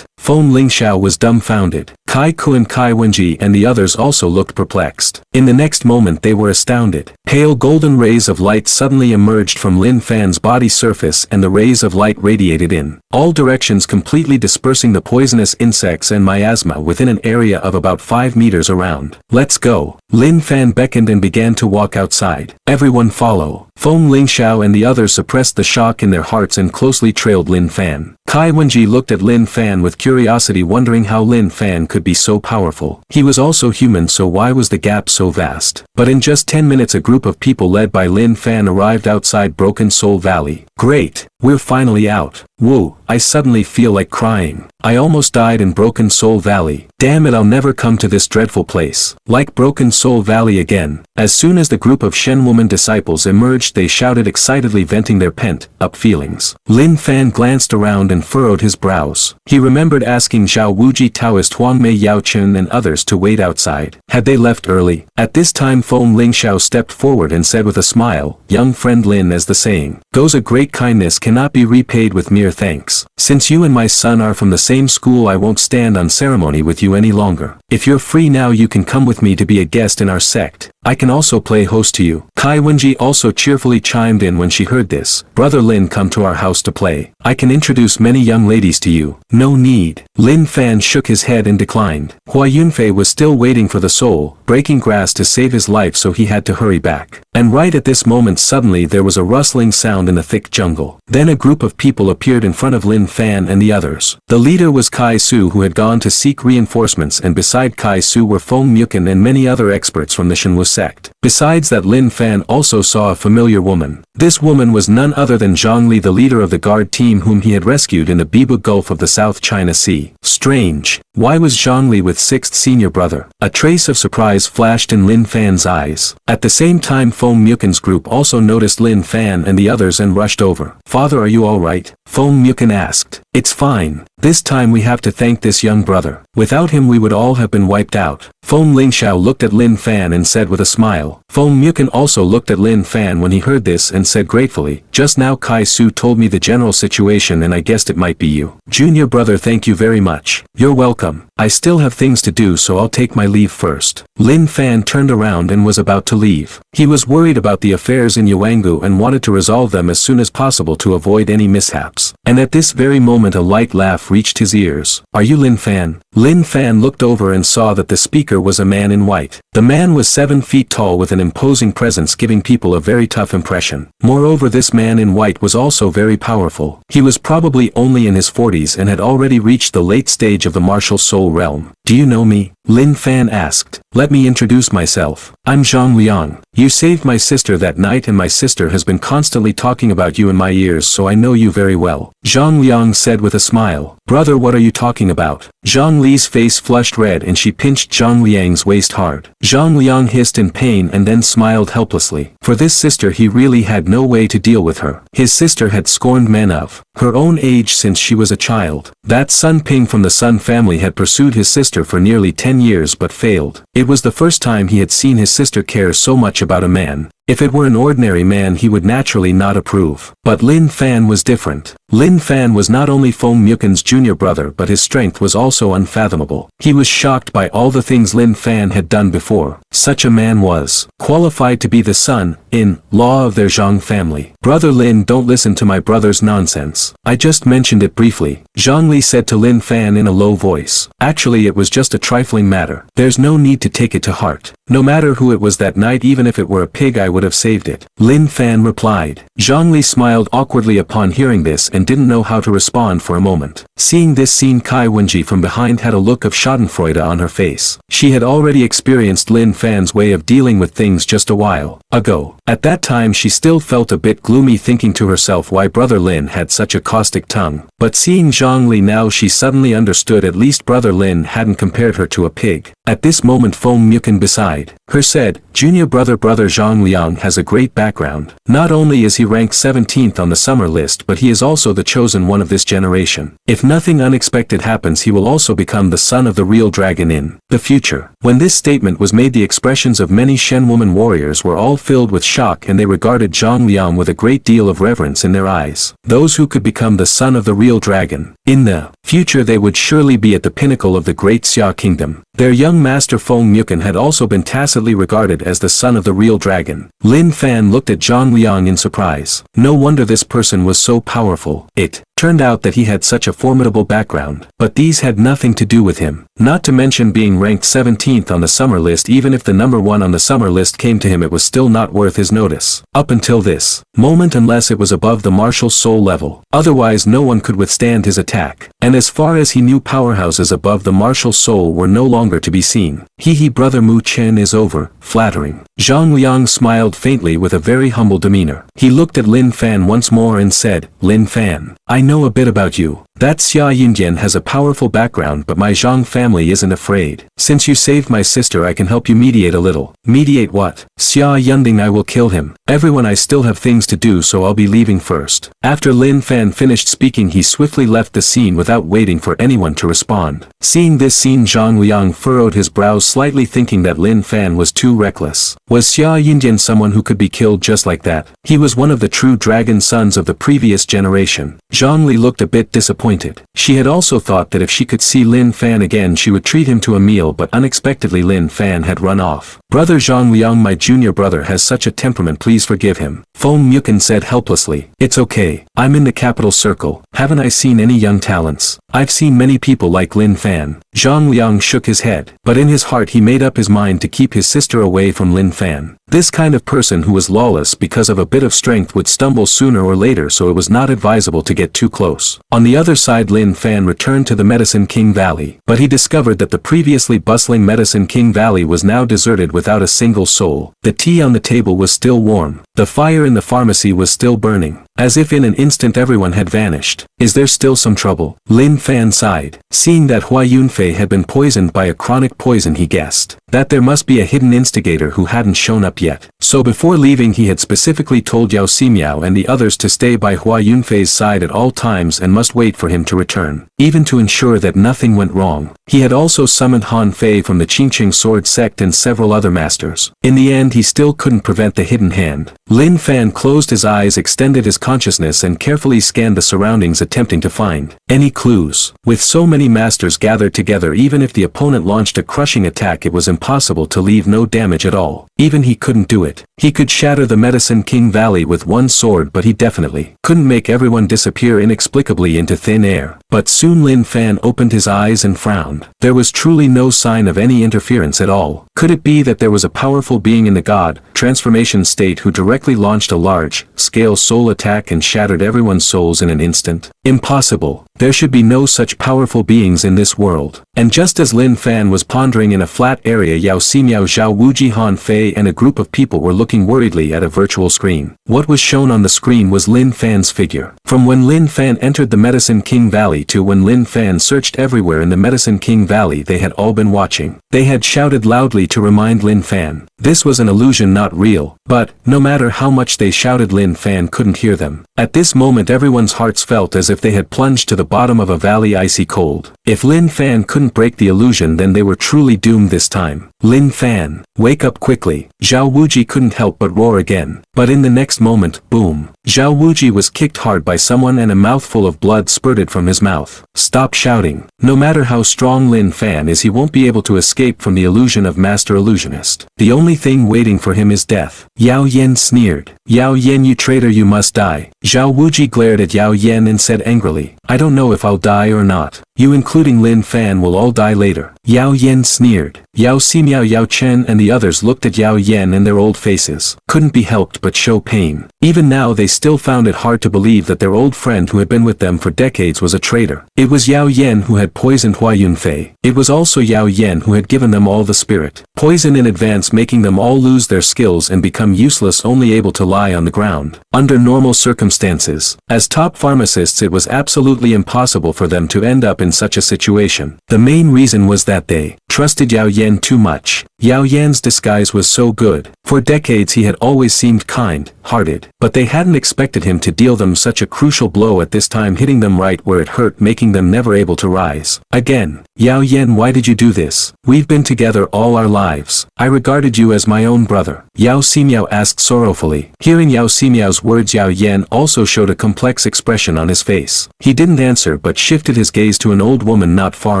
Feng Lingxiao was dumbfounded. Kai Ku and Kai Wenji and the others also looked perplexed. In the next moment they were astounded. Pale golden rays of light suddenly emerged from Lin Fan's body surface, and the rays of light radiated in all directions, completely dispersing the poisonous insects and miasma within an area of about 5 meters around. "Let's go." Lin Fan beckoned and began to walk outside. "Everyone follow." Feng Lingxiao and the others suppressed the shock in their hearts and closely trailed Lin Fan. Kai Wenji looked at Lin Fan with curiosity, wondering how Lin Fan could be so powerful. He was also human, so why was the gap so vast? But in just 10 minutes a group of people led by Lin Fan arrived outside Broken Soul Valley. "Great, we're finally out. Whoa, I suddenly feel like crying. I almost died in Broken Soul Valley. Damn it, I'll never come to this dreadful place. Like Broken Soul Valley again." As soon as the group of Shen woman disciples emerged, they shouted excitedly, venting their pent-up feelings. Lin Fan glanced around and furrowed his brows. He remembered asking Zhao Wuji, Taoist Huang Mei, Yao Chen and others to wait outside. Had they left early? At this time Feng Lingxiao stepped forward and said with a smile, "Young friend Lin, as the saying goes, a great kindness cannot be repaid with mere thanks. Since you and my son are from the same school, I won't stand on ceremony with you any longer. If you're free now, you can come with me to be a guest in our sect. I can also play host to you." Kai Wenji also cheerfully chimed in when she heard this. "Brother Lin, come to our house to play. I can introduce many young ladies to you." "No need." Lin Fan shook his head and declined. Hua Yunfei was still waiting for the soul breaking grass to save his life, so he had to hurry back. And right at this moment suddenly there was a rustling sound in the thick jungle. Then a group of people appeared in front of Lin Fan and the others. The leader was Kai Su, who had gone to seek reinforcements, and beside Kai Su were Feng Mukin and many other experts from the Shenwu sect. Besides that, Lin Fan also saw a familiar woman. This woman was none other than Zhang Li, the leader of the guard team whom he had rescued in the Bibu Gulf of the South China Sea. Strange. Why was Zhang Li with 6th senior brother? A trace of surprise flashed in Lin Fan's eyes. At the same time Feng Mukin's group also noticed Lin Fan and the others and rushed over. "Father, are you alright?" Feng Mukin asked. "It's fine. This time we have to thank this young brother. Without him we would all have been wiped out." Feng Lingxiao looked at Lin Fan and said with a smile. Feng Mukin also looked at Lin Fan when he heard this and said gratefully, "Just now Kai Su told me the general situation and I guessed it might be you. Junior brother, thank you very much." "You're welcome. I still have things to do, so I'll take my leave first." Lin Fan turned around and was about to leave. He was worried about the affairs in Yuangu and wanted to resolve them as soon as possible to avoid any mishaps. And at this very moment a light laugh reached his ears. "Are you Lin Fan?" Lin Fan looked over and saw that the speaker was a man in white. The man was 7 feet tall with an imposing presence, giving people a very tough impression. Moreover, this man in white was also very powerful. He was probably only in his 40s and had already reached the late stage of the martial soul realm. "Do you know me?" Lin Fan asked. "Let me introduce myself. I'm Zhang Liang. You saved my sister that night and my sister has been constantly talking about you in my ears, so I know you very well." Zhang Liang said with a smile. "Brother, what are you talking about?" Zhang Li's face flushed red and she pinched Zhang Liang's waist hard. Zhang Liang hissed in pain and then smiled helplessly. For this sister he really had no way to deal with her. His sister had scorned men of her own age since she was a child. That Sun Ping from the Sun family had pursued his sister for nearly 10 years but failed. It was the first time he had seen his sister care so much about a man. If it were an ordinary man he would naturally not approve. But Lin Fan was different. Lin Fan was not only Feng Mukin's junior brother, but his strength was also unfathomable. He was shocked by all the things Lin Fan had done before. Such a man was qualified to be the son-in-law of their Zhang family. "Brother Lin, don't listen to my brother's nonsense. I just mentioned it briefly," Zhang Li said to Lin Fan in a low voice. "Actually it was just a trifling matter. There's no need to take it to heart. No matter who it was that night, even if it were a pig, I would have saved it," Lin Fan replied. Zhang Li smiled awkwardly upon hearing this and didn't know how to respond for a moment. Seeing this scene, Kai Wenji from behind had a look of schadenfreude on her face. She had already experienced Lin Fan's way of dealing with things just a while ago. At that time she still felt a bit gloomy, thinking to herself why brother Lin had such a caustic tongue. But seeing Zhang Li now, she suddenly understood at least brother Lin hadn't compared her to a pig. At this moment Feng Mukin beside her said, "Junior brother Zhang Liang has a great background. Not only is he ranked 17th on the summer list, but he is also the chosen one of this generation. If nothing unexpected happens, he will also become the son of the real dragon in the future." When this statement was made, the expressions of many Shen woman warriors were all filled with shock, and they regarded Zhang Liang with a great deal of reverence in their eyes. Those who could become the son of the real dragon in the future, they would surely be at the pinnacle of the great Xia kingdom. Their young master Feng Mukin had also been tacitly regarded as the son of the real dragon. Lin Fan looked at Zhang Liang in surprise. No wonder this person was so powerful. It turned out that he had such a formidable background, but these had nothing to do with him. Not to mention being ranked 17th on the summer list. Even if the number 1 on the summer list came to him, it was still not worth his notice up until this moment, unless it was above the martial soul level. Otherwise no one could withstand his attack. And as far as he knew, powerhouses above the martial soul were no longer to be seen. He brother Mu Chen is over, flattering. Zhang Liang smiled faintly with a very humble demeanor. He looked at Lin Fan once more and said, "Lin Fan, I know a bit about you. That Xia Yindian has a powerful background, but my Zhang family isn't afraid. Since you saved my sister, I can help you mediate a little." "Mediate what?" "Xia Yunding, I will kill him. Everyone, I still have things to do, so I'll be leaving first." After Lin Fan finished speaking, he swiftly left the scene without waiting for anyone to respond. Seeing this scene, Zhang Liang furrowed his brows slightly, thinking that Lin Fan was too reckless. Was Xia Yindian someone who could be killed just like that? He was one of the true dragon sons of the previous generation. Zhang Li looked a bit disappointed. She had also thought that if she could see Lin Fan again, she would treat him to a meal, but unexpectedly Lin Fan had run off. "Brother Zhang Liang, my junior brother has such a temperament, please forgive him," Feng Mukin said helplessly. "It's okay. I'm in the capital circle. Haven't I seen any young talents? I've seen many people like Lin Fan." Zhang Liang shook his head, but in his heart he made up his mind to keep his sister away from Lin Fan. This kind of person who was lawless because of a bit of strength would stumble sooner or later, so it was not advisable to get too close. On the other side, Lin Fan returned to the Medicine King Valley, but he discovered that the previously bustling Medicine King Valley was now deserted without a single soul. The tea on the table was still warm. The fire in the pharmacy was still burning. As if in an instant everyone had vanished. "Is there still some trouble?" Lin Fan sighed. Seeing that Hua Yunfei had been poisoned by a chronic poison, he guessed that there must be a hidden instigator who hadn't shown up yet. So before leaving, he had specifically told Yao Ximiao and the others to stay by Hua Yunfei's side at all times and must wait for him to return, even to ensure that nothing went wrong. He had also summoned Han Fei from the Qingqing sword sect and several other masters. In the end, he still couldn't prevent the hidden hand. Lin Fan closed his eyes, extended his consciousness, and carefully scanned the surroundings, attempting to find any clues. With so many masters gathered together, even if the opponent launched a crushing attack, it was impossible to leave no damage at all. Even he couldn't do it. He could shatter the Medicine King Valley with one sword, but he definitely couldn't make everyone disappear inexplicably into thin air. But soon Lin Fan opened his eyes and frowned. There was truly no sign of any interference at all. Could it be that there was a powerful being in the god transformation state who directly launched a large-scale soul attack and shattered everyone's souls in an instant? Impossible. There should be no such powerful beings in this world. And just as Lin Fan was pondering in a flat area, Yao Ximiao, Zhao Wuji, Han Fei and a group of people were looking worriedly at a virtual screen. What was shown on the screen was Lin Fan's figure. From when Lin Fan entered the Medicine King Valley to when Lin Fan searched everywhere in the Medicine King Valley, they had all been watching. They had shouted loudly to remind Lin Fan. This was an illusion, not real. But, no matter how much they shouted, Lin Fan couldn't hear them. At this moment everyone's hearts felt as if they had plunged to the bottom of a valley, icy cold. If Lin Fan couldn't break the illusion, then they were truly doomed this time. "Lin Fan, wake up quickly." Zhao Wuji couldn't help but roar again. But in the next moment, boom. Zhao Wuji was kicked hard by someone and a mouthful of blood spurted from his mouth. "Stop shouting. No matter how strong Lin Fan is, he won't be able to escape from the illusion of Master Illusionist. The only thing waiting for him is death." Yao Yen sneered. "Yao Yen, you traitor, you must die." Zhao Wuji glared at Yao Yen and said angrily, "I don't know if I'll die or not. You including Lin Fan will all die later. Yao Yen sneered. Yao Ximiao, Yao Chen and the others looked at Yao Yen and their old faces couldn't be helped but show pain. Even now they still found it hard to believe that their old friend who had been with them for decades was a traitor. It was Yao Yen who had poisoned Hua Yunfei. It was also Yao Yen who had given them all the spirit poison in advance, making them all lose their skills and become useless, only able to lie on the ground. Under normal circumstances, as top pharmacists, it was absolutely impossible for them to end up in such a situation. The main reason was that they trusted Yao Yen too much. Yao Yan's disguise was so good. For decades he had always seemed kind-hearted, but they hadn't expected him to deal them such a crucial blow at this time, hitting them right where it hurt, making them never able to rise again. Yao Yen, why did you do this? We've been together all our lives. I regarded you as my own brother. Yao Ximiao asked sorrowfully. Hearing Yao Ximiao's words, Yao Yen also showed a complex expression on his face. He didn't answer but shifted his gaze to an old woman not far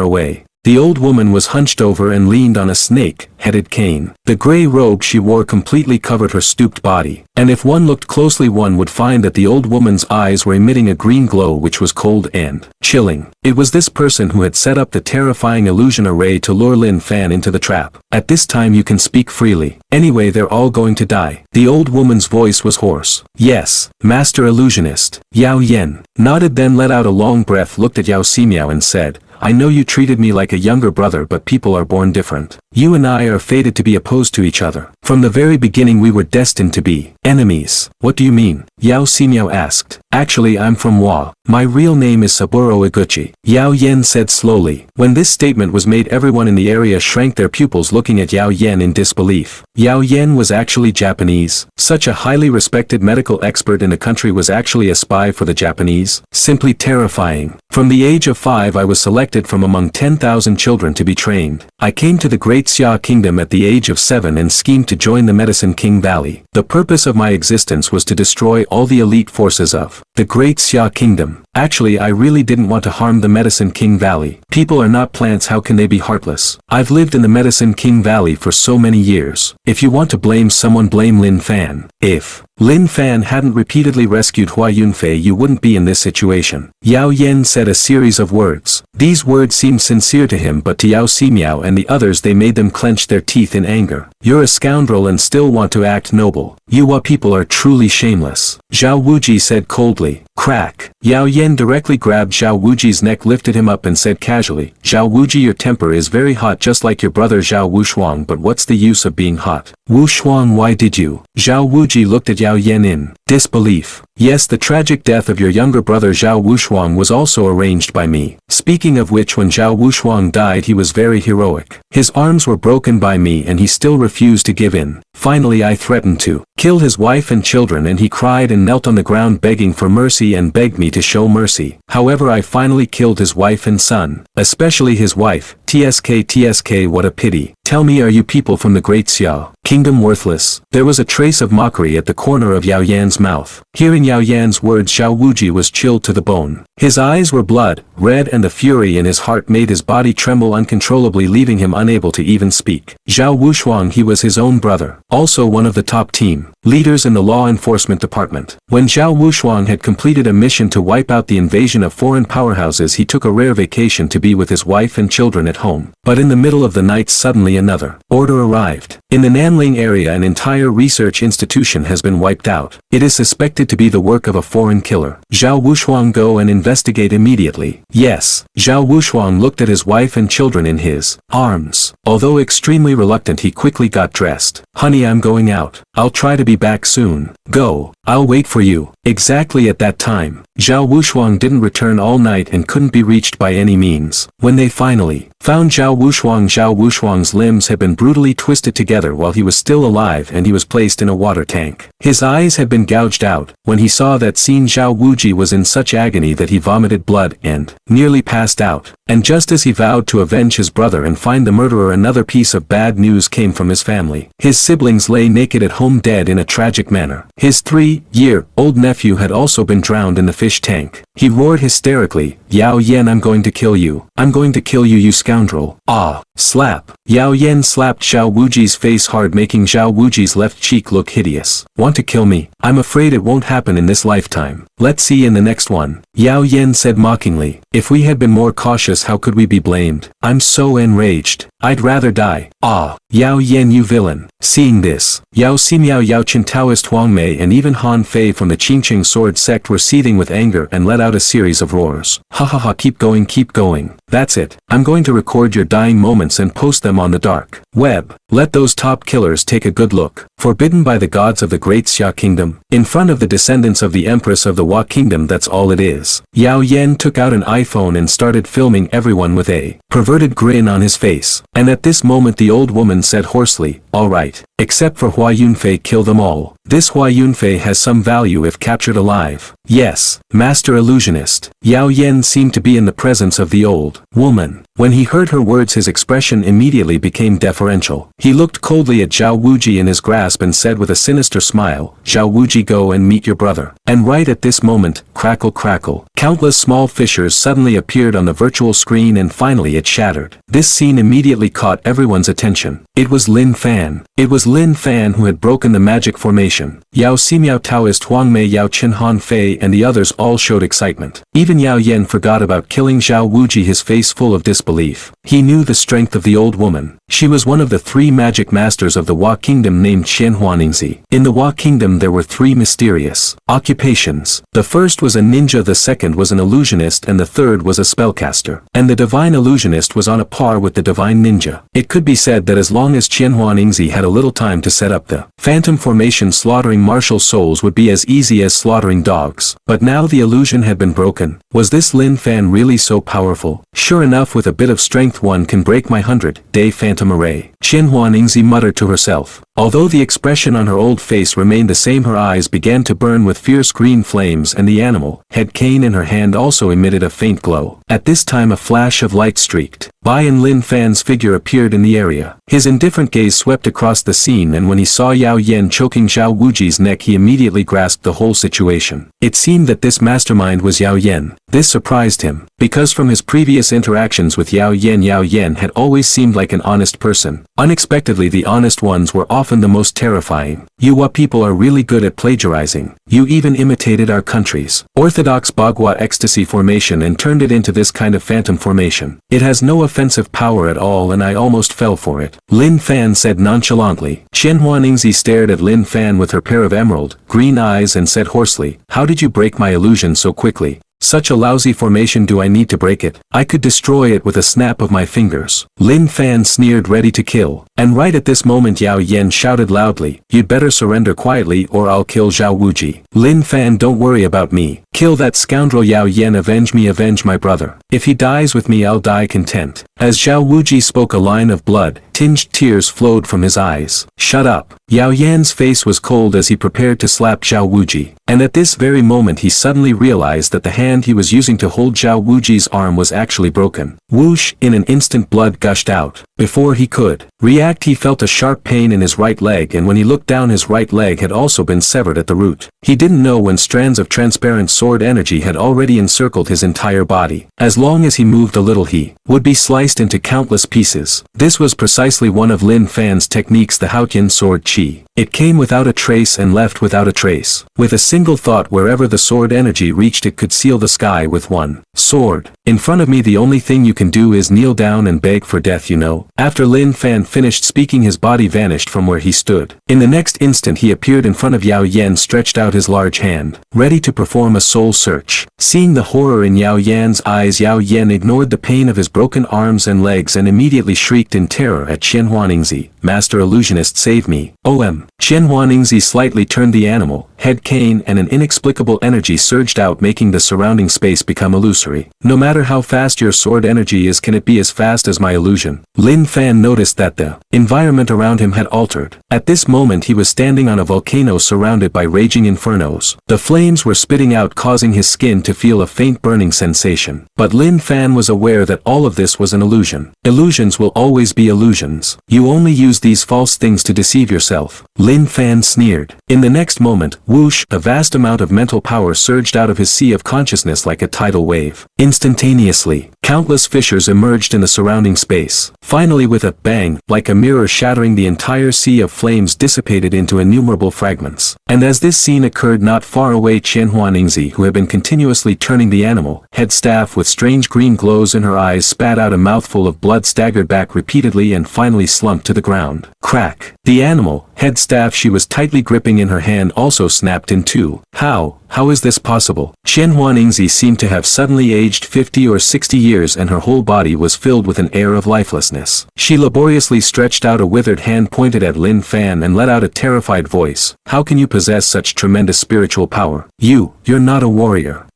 away. The old woman was hunched over and leaned on a snake-headed cane. The gray robe she wore completely covered her stooped body, and if one looked closely one would find that the old woman's eyes were emitting a green glow which was cold and chilling. It was this person who had set up the terrifying illusion array to lure Lin Fan into the trap. At this time you can speak freely. Anyway, they're all going to die. The old woman's voice was hoarse. Yes, Master Illusionist. Yao Yen nodded, then let out a long breath, looked at Yao Ximiao and said, I know you treated me like a younger brother, but people are born different. You and I are fated to be opposed to each other. From the very beginning we were destined to be enemies. What do you mean? Yao Ximiao asked. Actually, I'm from Wa. My real name is Saburo Iguchi. Yao Yen said slowly. When this statement was made, everyone in the area shrank their pupils, looking at Yao Yen in disbelief. Yao Yen was actually Japanese. Such a highly respected medical expert in the country was actually a spy for the Japanese. Simply terrifying. From the age of 5 I was selected from among 10,000 children to be trained. I came to the Great Xia Kingdom at the age of 7 and schemed to join the Medicine King Valley. The purpose of my existence was to destroy all the elite forces of the Great Xia Kingdom. Actually, I really didn't want to harm the Medicine King Valley. People are not plants, how can they be heartless? I've lived in the Medicine King Valley for so many years. If you want to blame someone, blame Lin Fan. If Lin Fan hadn't repeatedly rescued Hua Yunfei, you wouldn't be in this situation. Yao Yen said a series of words. These words seemed sincere to him, but to Yao Ximiao and the others they made them clench their teeth in anger. You're a scoundrel and still want to act noble. You Hua people are truly shameless. Zhao Wuji said coldly. Crack. Yao Yen directly grabbed Zhao Wuji's neck, lifted him up and said casually, Zhao Wuji, your temper is very hot, just like your brother Zhao Wushuang, but what's the use of being hot? Wushuang, why did you? Zhao Wuji looked at Yao Yen in disbelief. Yes, the tragic death of your younger brother Zhao Wushuang was also arranged by me. Speaking of which, when Zhao Wushuang died he was very heroic. His arms were broken by me and he still refused to give in. Finally I threatened to kill his wife and children and he cried and knelt on the ground begging for mercy and begged me to show mercy. However, I finally killed his wife and son, especially his wife. TSK, what a pity. Tell me, are you people from the Great Xia Kingdom worthless? There was a trace of mockery at the corner of Yao Yan's mouth. Hearing Yao Yan's words, Zhao Wuji was chilled to the bone. His eyes were blood red and the fury in his heart made his body tremble uncontrollably, leaving him unable to even speak. Zhao Wushuang, he was his own brother, also one of the top team leaders in the law enforcement department. When Zhao Wushuang had completed a mission to wipe out the invasion of foreign powerhouses, he took a rare vacation to be with his wife and children at home. But in the middle of the night suddenly another order arrived. In the Nanling area an entire research institution has been wiped out. It is suspected to be the work of a foreign killer. Zhao Wushuang, go and investigate immediately. Yes. Zhao Wushuang looked at his wife and children in his arms. Although extremely reluctant, he quickly got dressed. Honey, I'm going out. I'll try to be back soon. Go. I'll wait for you. Exactly at that time, Zhao Wushuang didn't return all night and couldn't be reached by any means. When they finally found Zhao Wushuang's limbs had been brutally twisted together while he was still alive and he was placed in a water tank. His eyes had been gouged out. When he saw that scene, Zhao Wuji was in such agony that he vomited blood and nearly passed out. And just as he vowed to avenge his brother and find the murderer, another piece of bad news came from his family. His siblings lay naked at home, dead in a tragic manner. His 3-year-old nephew had also been drowned in the fish tank. He roared hysterically, Yao Yen, I'm going to kill you. I'm going to kill you, you scoundrel. Ah! Slap. Yao Yen slapped Zhao Wuji's face face hard, making Zhao Wuji's left cheek look hideous. Want to kill me? I'm afraid it won't happen in this lifetime. Let's see in the next one. Yao Yen said mockingly. If we had been more cautious, how could we be blamed? I'm so enraged. I'd rather die. Ah, Yao Yen, you villain. Seeing this, Yao Ximiao, Yao Qin, Taoist Huang Mei and even Han Fei from the Qingqing sword sect were seething with anger and let out a series of roars. Ha ha ha, keep going, keep going. That's it. I'm going to record your dying moments and post them on the dark web. Let those top killers take a good look. Forbidden by the gods of the great Xia kingdom, in front of the descendants of the empress of the Hua kingdom, that's all it is. Yao Yen took out an iPhone and started filming everyone with a perverted grin on his face. And at this moment the old woman said hoarsely, all right, except for Hua Yunfei, kill them all. This Hua Yunfei has some value if captured alive. Yes, Master Illusionist. Yao Yen seemed to be in the presence of the old woman. When he heard her words, his expression immediately became deferential. He looked coldly at Zhao Wuji in his grasp and said with a sinister smile, Zhao Wuji, go and meet your brother. And right at this moment, crackle crackle, countless small fissures suddenly appeared on the virtual screen and finally it shattered. This scene immediately caught everyone's attention. It was Lin Fan. It was Lin Fan who had broken the magic formation. Yao Ximiao, Taoist Huang Mei, Yao Qin, Han Fei and the others all showed excitement. Even Yao Yen forgot about killing Zhao Wuji, his face full of disbelief. He knew the strength of the old woman. She was one of the 3 magic masters of the Hua kingdom named Qianhuaningzi. In the Hua kingdom there were 3 mysterious occupations. The first was a ninja, the second was an illusionist and the third was a spellcaster. And the divine illusionist was on a par with the divine ninja. It could be said that as long as Qianhuaningzi had a little time to set up the phantom formation, slaughtering martial souls would be as easy as slaughtering dogs. But now the illusion had been broken. Was this Lin Fan really so powerful? Sure enough, with a bit of strength one can break my 100-day phantom array. Qianhuaningzi muttered to herself. Although the expression on her old face remained the same, her eyes began to burn with fierce green flames and the animal head cane in her hand also emitted a faint glow. At this time a flash of light streaked by and Lin Fan's figure appeared in the area. His indifferent gaze swept across the scene and when he saw Yao Yen choking Zhao Wuji's neck he immediately grasped the whole situation. It seemed that this mastermind was Yao Yen. This surprised him, because from his previous interactions with Yao Yen had always seemed like an honest person. Unexpectedly the honest ones were often the most terrifying. You Hua people are really good at plagiarizing. You even imitated our country's orthodox Bagua ecstasy formation and turned it into this kind of phantom formation. It has no offensive power at all and I almost fell for it. Lin Fan said nonchalantly. Qianhuaningzi stared at Lin Fan with her pair of emerald green eyes and said hoarsely, how did you break my illusion so quickly? Such a lousy formation, do I need to break it? I could destroy it with a snap of my fingers. Lin Fan sneered, ready to kill. And right at this moment Yao Yen shouted loudly, you'd better surrender quietly or I'll kill Zhao Wuji. Lin Fan, don't worry about me. Kill that scoundrel Yao Yen, avenge me, avenge my brother. If he dies with me I'll die content. As Zhao Wuji spoke a line of blood-tinged tears flowed from his eyes. Shut up. Yao Yan's face was cold as he prepared to slap Zhao Wuji. And at this very moment he suddenly realized that the hand he was using to hold Zhao Wuji's arm was actually broken. Whoosh! In an instant blood gushed out. Before he could react he felt a sharp pain in his right leg and when he looked down his right leg had also been severed at the root. He didn't know when strands of transparent sword energy had already encircled his entire body. As long as he moved a little he would be sliced into countless pieces. This was precisely one of Lin Fan's techniques, the Haotian sword chi. It came without a trace and left without a trace. With a single thought, wherever the sword energy reached it could seal the sky with one sword. In front of me the only thing you can do is kneel down and beg for death, you know. After Lin Fan finished speaking his body vanished from where he stood. In the next instant he appeared in front of Yao Yen, stretched out his large hand, ready to perform a soul search. Seeing the horror in Yao Yan's eyes, Yao Yen ignored the pain of his broken arms and legs and immediately shrieked in terror at Qianhuaningzi, Master Illusionist, save me. OM. Qianhuaningzi slightly turned the animal head cane and an inexplicable energy surged out, making the surrounding space become illusory. No matter how fast your sword energy is, can it be as fast as my illusion? Lin Fan noticed that the environment around him had altered. At this moment he was standing on a volcano surrounded by raging infernos. The flames were spitting out, causing his skin to feel a faint burning sensation. But Lin Fan was aware that all of this was an illusion. Illusions will always be illusions. You only use these false things to deceive yourself. Lin Fan sneered. In the next moment, whoosh, a vast amount of mental power surged out of his sea of consciousness like a tidal wave. Instantaneously, Countless fissures emerged in the surrounding space. Finally, with a bang, like a mirror shattering, the entire sea of flames dissipated into innumerable fragments. And as this scene occurred not far away, Qianhua Ningzi, who had been continuously turning the animal head staff with strange green glows in her eyes, spat out a mouthful of blood, staggered back repeatedly, and finally slumped to the ground. Crack! The animal head staff she was tightly gripping in her hand also snapped in two. How is this possible? Qianhua Ningzi seemed to have suddenly aged 50 or 60 years, and her whole body was filled with an air of lifelessness. She laboriously stretched out a withered hand, pointed at Lin Fan, and let out a terrified voice. How can you possess such tremendous spiritual power? You're not a warrior.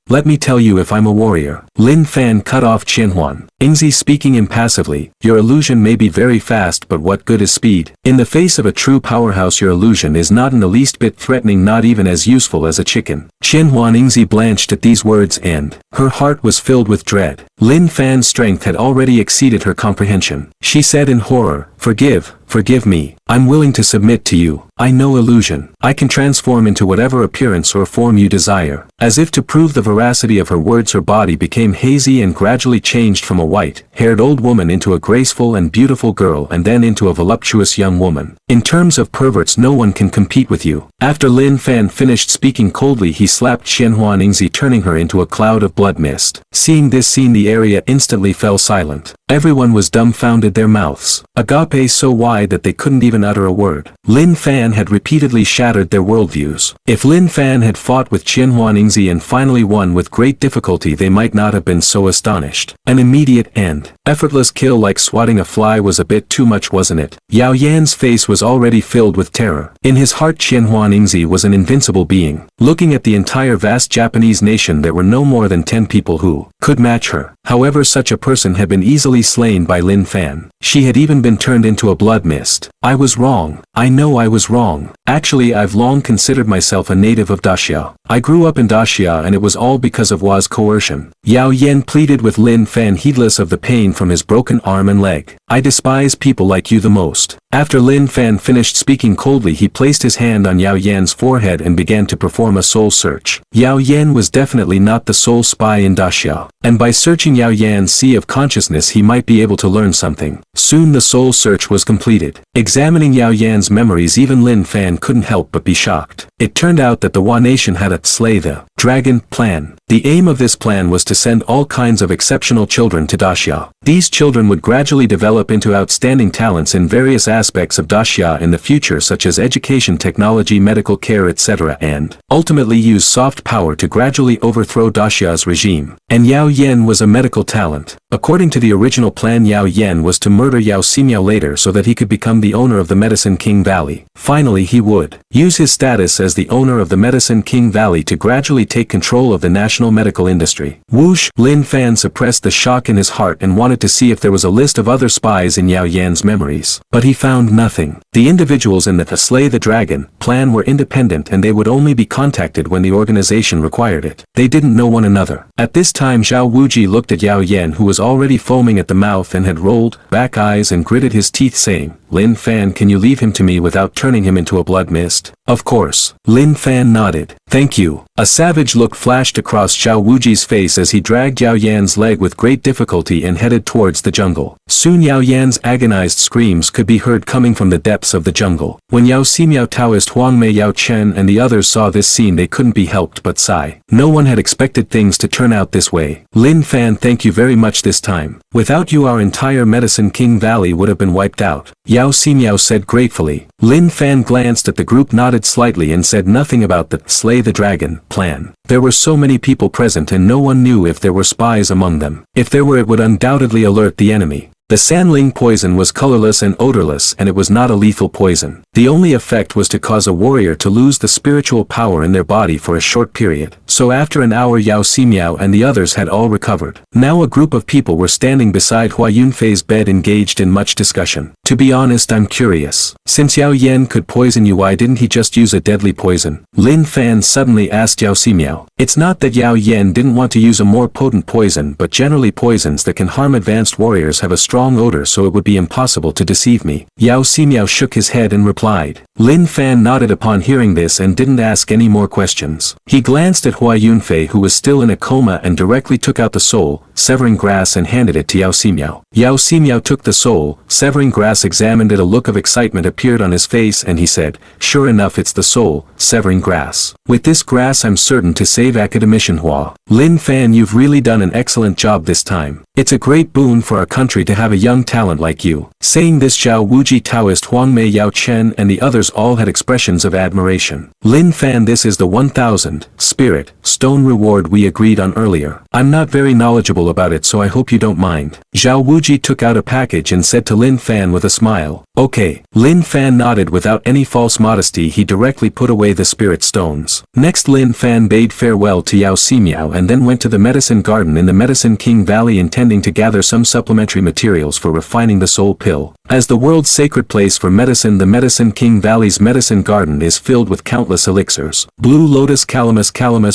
Let me tell you if I'm a warrior. Lin Fan cut off Qianhuan Ningzi, speaking impassively. Your illusion may be very fast, but what good is speed? In the face of a true powerhouse, your illusion is not in the least bit threatening, not even as useful as a chicken. Qianhua Ningzi blanched at these words, and her heart was filled with dread. Lin Fan's strength had already exceeded her comprehension. She said in horror, Forgive me. I'm willing to submit to you. I know illusion. I can transform into whatever appearance or form you desire. As if to prove the veracity of her words, her body became hazy and gradually changed from a white-haired old woman into a graceful and beautiful girl, and then into a voluptuous young woman. In terms of perverts, no one can compete with you. After Lin Fan finished speaking coldly, he slapped Qianhua Ningzi, turning her into a cloud of blood mist. Seeing this scene, the area instantly fell silent. Everyone was dumbfounded, their mouths agape so wide that they couldn't even utter a word. Lin Fan had repeatedly shattered their worldviews. If Lin Fan had fought with Qianhua Ningzi and finally won with great difficulty, they might not have been so astonished. An immediate and effortless kill like swatting a fly was a bit too much, wasn't it? Yao Yan's face was already filled with terror. In his heart, Qianhua Ningzi was an invincible being. Looking at the entire vast Japanese nation, there were no more than 10 people who could match her. However, such a person had been easily slain by Lin Fan. She had even been turned into a blood mist. I was wrong. I know I was wrong. Actually, I've long considered myself a native of Daxia. I grew up in Daxia, and it was all because of Wa's coercion. Yao Yan pleaded with Lin Fan, heedless of the pain from his broken arm and leg. I despise people like you the most. After Lin Fan finished speaking coldly, he placed his hand on Yao Yan's forehead and began to perform a soul search. Yao Yan was definitely not the sole spy in Daxia, and by searching Yao Yan's sea of consciousness he might be able to learn something. Soon the soul search was completed. Examining Yao Yan's memories, even Lin Fan couldn't help but be shocked. It turned out that the Wa nation had a slay the dragon plan. The aim of this plan was to send all kinds of exceptional children to Daxia. These children would gradually develop into outstanding talents in various aspects of Daxia in the future, such as education, technology, medical care, etc., and ultimately use soft power to gradually overthrow Daxia's regime. And Yao Yan was a medical talent. According to the original plan, Yao Yan was to murder Yao Ximiao later so that he could become the owner of the Medicine King Valley. Finally, he would use his status as the owner of the Medicine King Valley to gradually take control of the national medical industry. Whoosh! Lin Fan suppressed the shock in his heart and wanted to see if there was a list of other spies in Yao Yan's memories. But he found nothing. The individuals in the To Slay the Dragon plan were independent, and they would only be contacted when the organization required it. They didn't know one another. At this time, Zhao Wuji looked at Yao Yan, who was already foaming at the mouth and had rolled back eyes and gritted his teeth, saying, Lin Fan, can you leave him to me without turning him into a blood mist? Of course. Lin Fan nodded. Thank you. A savage look flashed across Zhao Wuji's face as he dragged Yao Yan's leg with great difficulty and headed towards the jungle. Soon Yao Yan's agonized screams could be heard coming from the depths of the jungle. When Yao Ximiao, Taoist Huang Mei, Yao Chen and the others saw this scene, they couldn't be helped but sigh. No one had expected things to turn out this way. Lin Fan, thank you very much this time. Without you, our entire Medicine King Valley would have been wiped out. Yao Ximiao said gratefully. Lin Fan glanced at the group, nodded slightly, and said nothing about the Slay the Dragon plan. There were so many people present and no one knew if there were spies among them. If there were, it would undoubtedly alert the enemy. The Sanling poison was colorless and odorless, and it was not a lethal poison. The only effect was to cause a warrior to lose the spiritual power in their body for a short period. So after an hour, Yao Ximiao and the others had all recovered. Now a group of people were standing beside Hua Yunfei's bed, engaged in much discussion. To be honest, I'm curious. Since Yao Yan could poison you, why didn't he just use a deadly poison? Lin Fan suddenly asked Yao Ximiao. It's not that Yao Yan didn't want to use a more potent poison, but generally poisons that can harm advanced warriors have a strong strong odor so it would be impossible to deceive me. Yao Ximiao shook his head and replied. Lin Fan nodded upon hearing this and didn't ask any more questions. He glanced at Hua Yunfei who was still in a coma and directly took out the soul, severing grass and handed it to Yao Ximiao. Yao Ximiao took the soul, severing grass, examined it. A look of excitement appeared on his face and he said, sure enough, it's the soul, severing grass. With this grass I'm certain to save Academician Hua. Lin Fan, you've really done an excellent job this time. It's a great boon for our country to have a young talent like you. Saying this, Zhao Wuji, Taoist Huang Mei, Yao Chen and the others all had expressions of admiration. Lin Fan, this is the 1000 spirit stone reward we agreed on earlier. I'm not very knowledgeable about it, so I hope you don't mind. Zhao Wuji took out a package and said to Lin Fan with a smile. Okay. Lin Fan nodded without any false modesty. He directly put away the spirit stones. Next, Lin Fan bade farewell to Yao Ximiao and then went to the medicine garden in the Medicine King Valley, intending to gather some supplementary materials for refining the soul pill. As the world's sacred place for medicine, the Medicine King Valley's medicine garden is filled with countless elixirs. Blue lotus, calamus,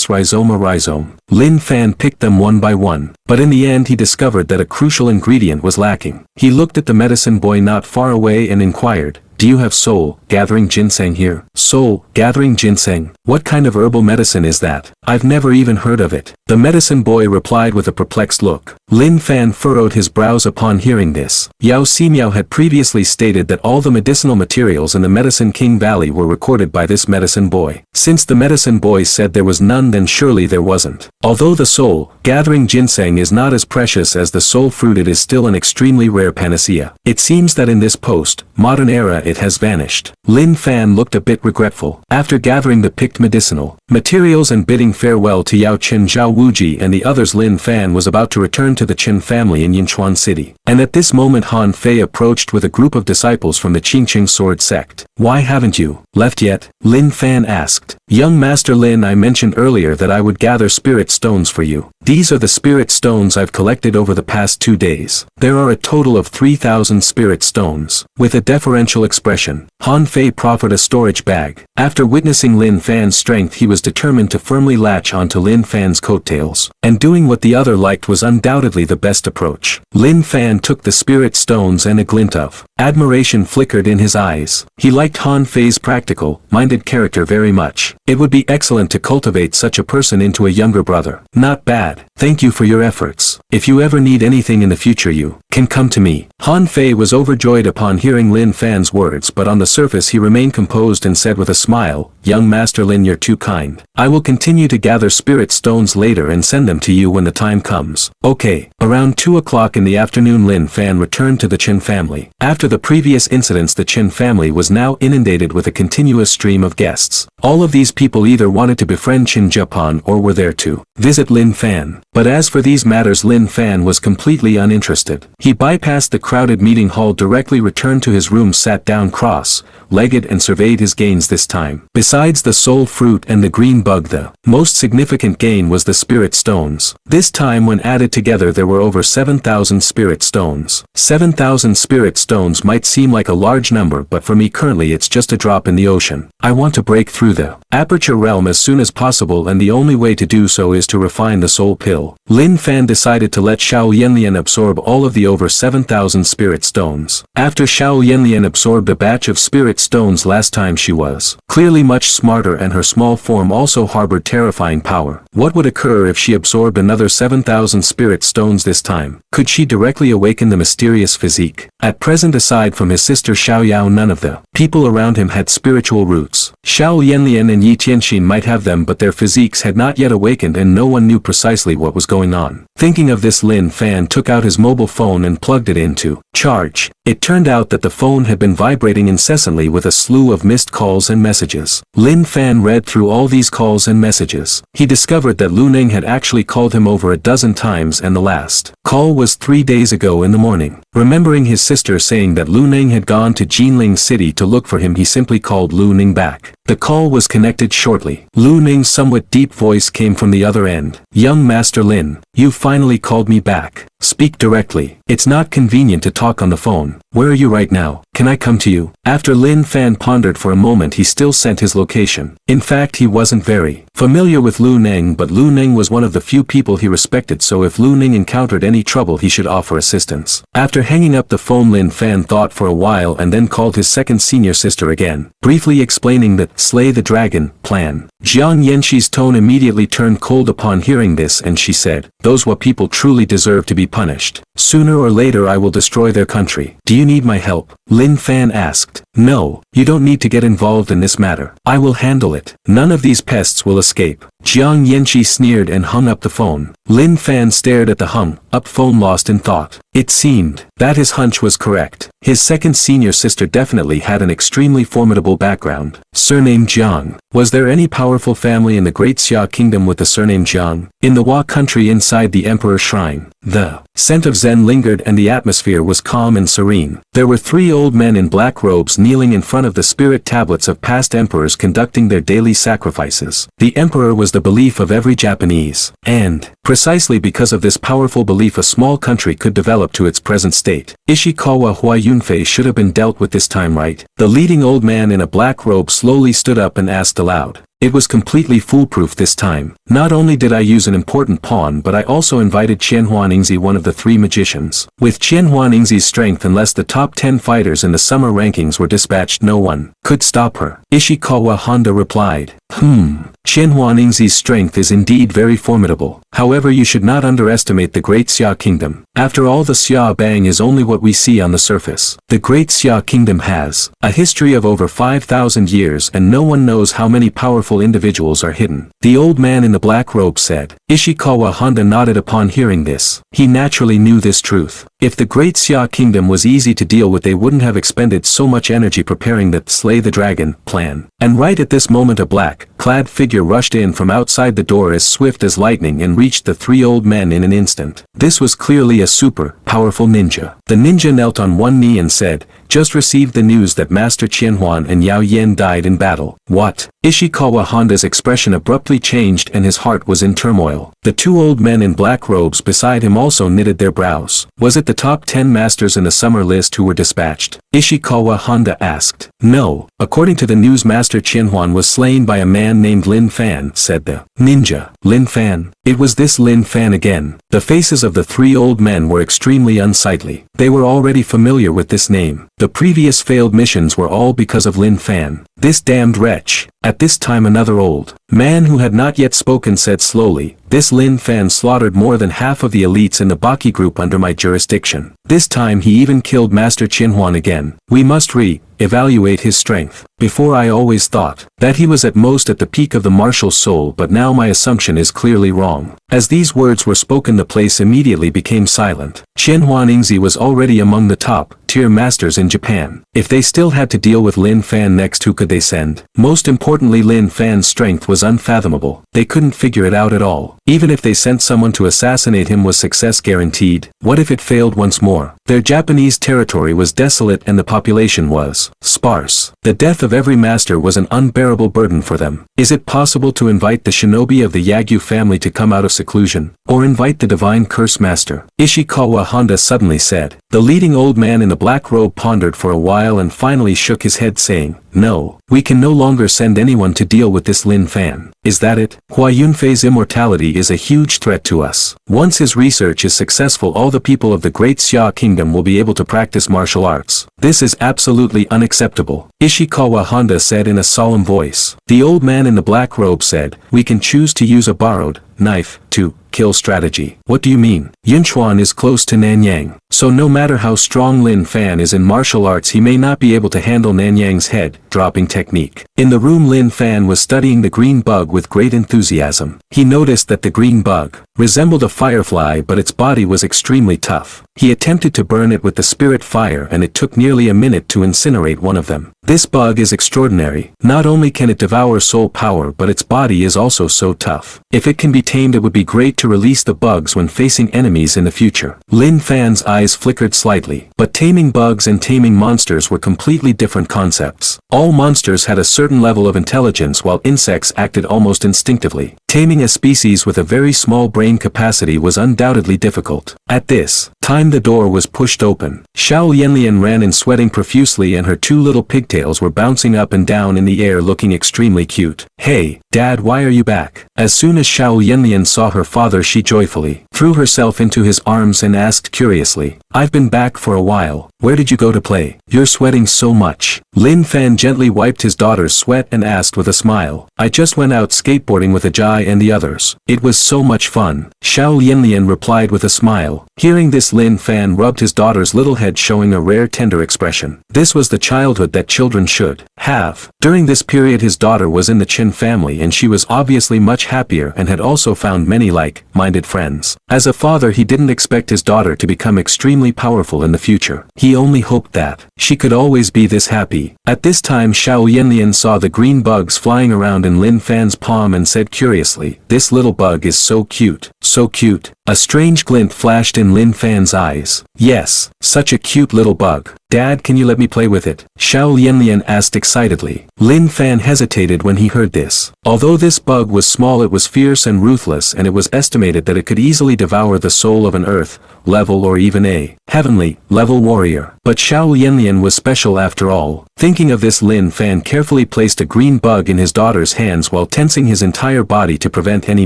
rhizoma, rhizome. Lin Fan picked them one by one, but in the end he discovered that a crucial ingredient was lacking. He looked at the medicine boy not far away and inquired, do you have soul gathering ginseng here? Soul gathering ginseng? What kind of herbal medicine is that? I've never even heard of it. The medicine boy replied with a perplexed look. Lin Fan furrowed his brows upon hearing this. Yao Ximiao had previously stated that all the medicinal materials in the Medicine King Valley were recorded by this medicine boy. Since the medicine boy said there was none, then surely there wasn't. Although the soul gathering ginseng is not as precious as the soul fruit, it is still an extremely rare panacea. It seems that in this post-modern era it has vanished. Lin Fan looked a bit regretful. After gathering the picked medicinal materials and bidding farewell to Yao Chen, Zhao Wuji and the others, Lin Fan was about to return to the Chen family in Yinchuan City. And at this moment Han Fei approached with a group of disciples from the Qingqing sword sect. Why haven't you left yet? Lin Fan asked. Young Master Lin, I mentioned earlier that I would gather spirit stones for you. These are the spirit stones I've collected over the past 2 days. There are a total of 3,000 spirit stones. With a deferential expression, Han Fei proffered a storage bag. After witnessing Lin Fan's strength, he was determined to firmly latch onto Lin Fan's coattails, and doing what the other liked was undoubtedly the best approach. Lin Fan took the spirit stones and a glint of admiration flickered in his eyes. He liked Han Fei's practical-minded character very much. It would be excellent to cultivate such a person into a younger brother. Not bad. Thank you for your efforts. If you ever need anything in the future, you can come to me. Han Fei was overjoyed upon hearing Lin Fan's words, but on the surface he remained composed and said with a smile, Young Master Lin, you're too kind. I will continue to gather spirit stones later and send them to you when the time comes. Okay. Around 2 o'clock in the afternoon, Lin Fan returned to the Chen family. After the previous incidents, the Chen family was now inundated with a continuous stream of guests. All of these people either wanted to befriend Qin Japan or were there to visit Lin Fan. But as for these matters, Lin Fan was completely uninterested. He bypassed the crowded meeting hall, directly returned to his room, sat down cross-legged and surveyed his gains this time. Besides the soul fruit and the green bug, the most significant gain was the spirit stones. This time, when added together, there were over 7,000 spirit stones. 7,000 spirit stones might seem like a large number, but for me currently it's just a drop in the ocean. I want to break through the aperture realm as soon as possible, and the only way to do so is to refine the soul pill. Lin Fan decided to let Xiao Yanlian absorb all of the over 7,000 spirit stones. After Xiao Yanlian absorbed a batch of spirit stones last time, she was clearly much smarter, and her small form also harbored terrifying power. What would occur if she absorbed another 7,000 spirit stones this time? Could she directly awaken the mysterious physique? At present, aside from his sister Xiao Yao, none of the people around him had spiritual roots. Xiao Yanlian and Yi Tianxin might have them, but their physiques had not yet awakened and no one knew precisely what was going on. Thinking of this, Lin Fan took out his mobile phone and plugged it into charge. It turned out that the phone had been vibrating incessantly with a slew of missed calls and messages. Lin Fan read through all these calls and messages. He discovered that Lu Ning had actually called him over a dozen times, and the last call was 3 days ago in the morning. Remembering his sister saying that Lu Ning had gone to Jinling City to look for him, he simply called Lu Ning back. The call was connected shortly. Lu Ning's somewhat deep voice came from the other end. Young Master Lin, you finally called me back. Speak directly. It's not convenient to talk on the phone. Where are you right now? Can I come to you? After Lin Fan pondered for a moment, he still sent his location. In fact, he wasn't very familiar with Lu Neng, but Lu Neng was one of the few people he respected, so if Lu Neng encountered any trouble he should offer assistance. After hanging up the phone, Lin Fan thought for a while and then called his second senior sister again, briefly explaining the slay the dragon plan. Jiang Yenshi's tone immediately turned cold upon hearing this, and she said, "Those Hua people truly deserve to be punished. Sooner or later I will destroy their country. Do you need my help?" Lin Fan asked. "No, you don't need to get involved in this matter. I will handle it. None of these pests will escape." Jiang Yanshi sneered and hung up the phone. Lin Fan stared at the hung-up phone, lost in thought. It seemed that his hunch was correct. His second senior sister definitely had an extremely formidable background. Surname Jiang. Was there any powerful family in the Great Xia Kingdom with the surname Jiang? In the Hua country inside the Emperor's shrine, the scent of Zen lingered and the atmosphere was calm and serene. There were 3 old men in black robes kneeling in front of the spirit tablets of past emperors conducting their daily sacrifices. The emperor was the belief of every Japanese, and precisely because of this powerful belief a small country could develop to its present state. Ishikawa Hua Yunfei should have been dealt with this time, right? The leading old man in a black robe slowly stood up and asked aloud. It was completely foolproof this time. Not only did I use an important pawn, but I also invited Qian Huaningzi, one of the 3 magicians. With Qian Huaningzi's strength, unless the top 10 fighters in the summer rankings were dispatched, no one could stop her. Ishikawa Honda replied. Qian Huaningzi's strength is indeed very formidable. However, you should not underestimate the Great Xia Kingdom. After all, the Xia Bang is only what we see on the surface. The Great Xia Kingdom has a history of over 5,000 years, and no one knows how many powerful individuals are hidden. The old man in the black robe said. Ishikawa Honda nodded upon hearing this. He naturally knew this truth. If the Great Xia Kingdom was easy to deal with, they wouldn't have expended so much energy preparing the slay the dragon plan. And right at this moment, a black-clad figure rushed in from outside the door as swift as lightning and reached the 3 old men in an instant. This was clearly a super powerful ninja. The ninja knelt on one knee and said, "Just received the news that Master Qianhuan and Yao Yen died in battle." What? Ishikawa Honda's expression abruptly changed and his heart was in turmoil. The 2 old men in black robes beside him also knitted their brows. Was it the top 10 masters in the summer list who were dispatched? Ishikawa Honda asked. No. According to the news, Master Qianhuan was slain by a man named Lin Fan, said the ninja. Lin Fan? It was this Lin Fan again. The faces of the 3 old men were extremely unsightly. They were already familiar with this name. The previous failed missions were all because of Lin Fan. This damned wretch. At this time, another old man who had not yet spoken said slowly, "This Lin Fan slaughtered more than half of the elites in the Baki group under my jurisdiction. This time he even killed Master Qianhuan again. We must evaluate his strength. Before I always thought that he was at most at the peak of the martial soul, but now my assumption is clearly wrong." As these words were spoken, the place immediately became silent. Qian Huaningzi was already among the top-tier masters in Japan. If they still had to deal with Lin Fan next, who could they send? Most importantly, Lin Fan's strength was unfathomable. They couldn't figure it out at all. Even if they sent someone to assassinate him, was success guaranteed? What if it failed once more? Their Japanese territory was desolate and the population was sparse. The death of every master was an unbearable burden for them. Is it possible to invite the shinobi of the Yagyu family to come out of seclusion? Or invite the divine curse master? Ishikawa Honda suddenly said. The leading old man in the black robe pondered for a while and finally shook his head, saying, "No, we can no longer send anyone to deal with this Lin Fan." Is that it? Hua Yunfei's immortality is a huge threat to us. Once his research is successful, all the people of the Great Xia Kingdom will be able to practice martial arts. This is absolutely unacceptable. Ishikawa Honda said in a solemn voice. The old man in the black robe said, "We can choose to use a borrowed knife to kill strategy." What do you mean? Yunchuan is close to Nanyang, so no matter how strong Lin Fan is in martial arts, he may not be able to handle Nanyang's head-dropping technique. In the room, Lin Fan was studying the green bug with great enthusiasm. He noticed that the green bug resembled a firefly, but its body was extremely tough. He attempted to burn it with the spirit fire, and it took nearly a minute to incinerate one of them. This bug is extraordinary. Not only can it devour soul power, but its body is also so tough. If it can be tamed, it would be great to release the bugs when facing enemies in the future. Lin Fan's eyes flickered slightly. But taming bugs and taming monsters were completely different concepts. All monsters had a certain certain level of intelligence while insects acted almost instinctively. Taming a species with a very small brain capacity was undoubtedly difficult. At this time the door was pushed open. Xiao Yanlian ran in sweating profusely and her two little pigtails were bouncing up and down in the air looking extremely cute. "Hey, Dad, why are you back?" As soon as Xiao Yanlian saw her father she joyfully threw herself into his arms and asked curiously, "I've been back for a while. Where did you go to play? You're sweating so much." Lin Fan gently wiped his daughter's sweat and asked with a smile, "I just went out skateboarding with Ajay and the others. It was so much fun." Xiao Yanlian replied with a smile. Hearing this, Lin Fan rubbed his daughter's little head showing a rare tender expression. This was the childhood that children should have. During this period his daughter was in the Chen family and she was obviously much happier and had also found many like-minded friends. As a father he didn't expect his daughter to become extremely powerful in the future. He only hoped that she could always be this happy. At this time Xiao Yanlian saw the green bugs flying around in Lin Fan's palm and said curiously, "This little bug is so cute, so cute." A strange glint flashed in Lin Fan's eyes. "Yes, such a cute little bug. Dad, can you let me play with it?" Xiao Yanlian asked excitedly. Lin Fan hesitated when he heard this. Although this bug was small it was fierce and ruthless and it was estimated that it could easily devour the soul of an earth level or even a heavenly level warrior. But Xiao Yanlian was special after all. Thinking of this, Lin Fan carefully placed a green bug in his daughter's hands while tensing his entire body to prevent any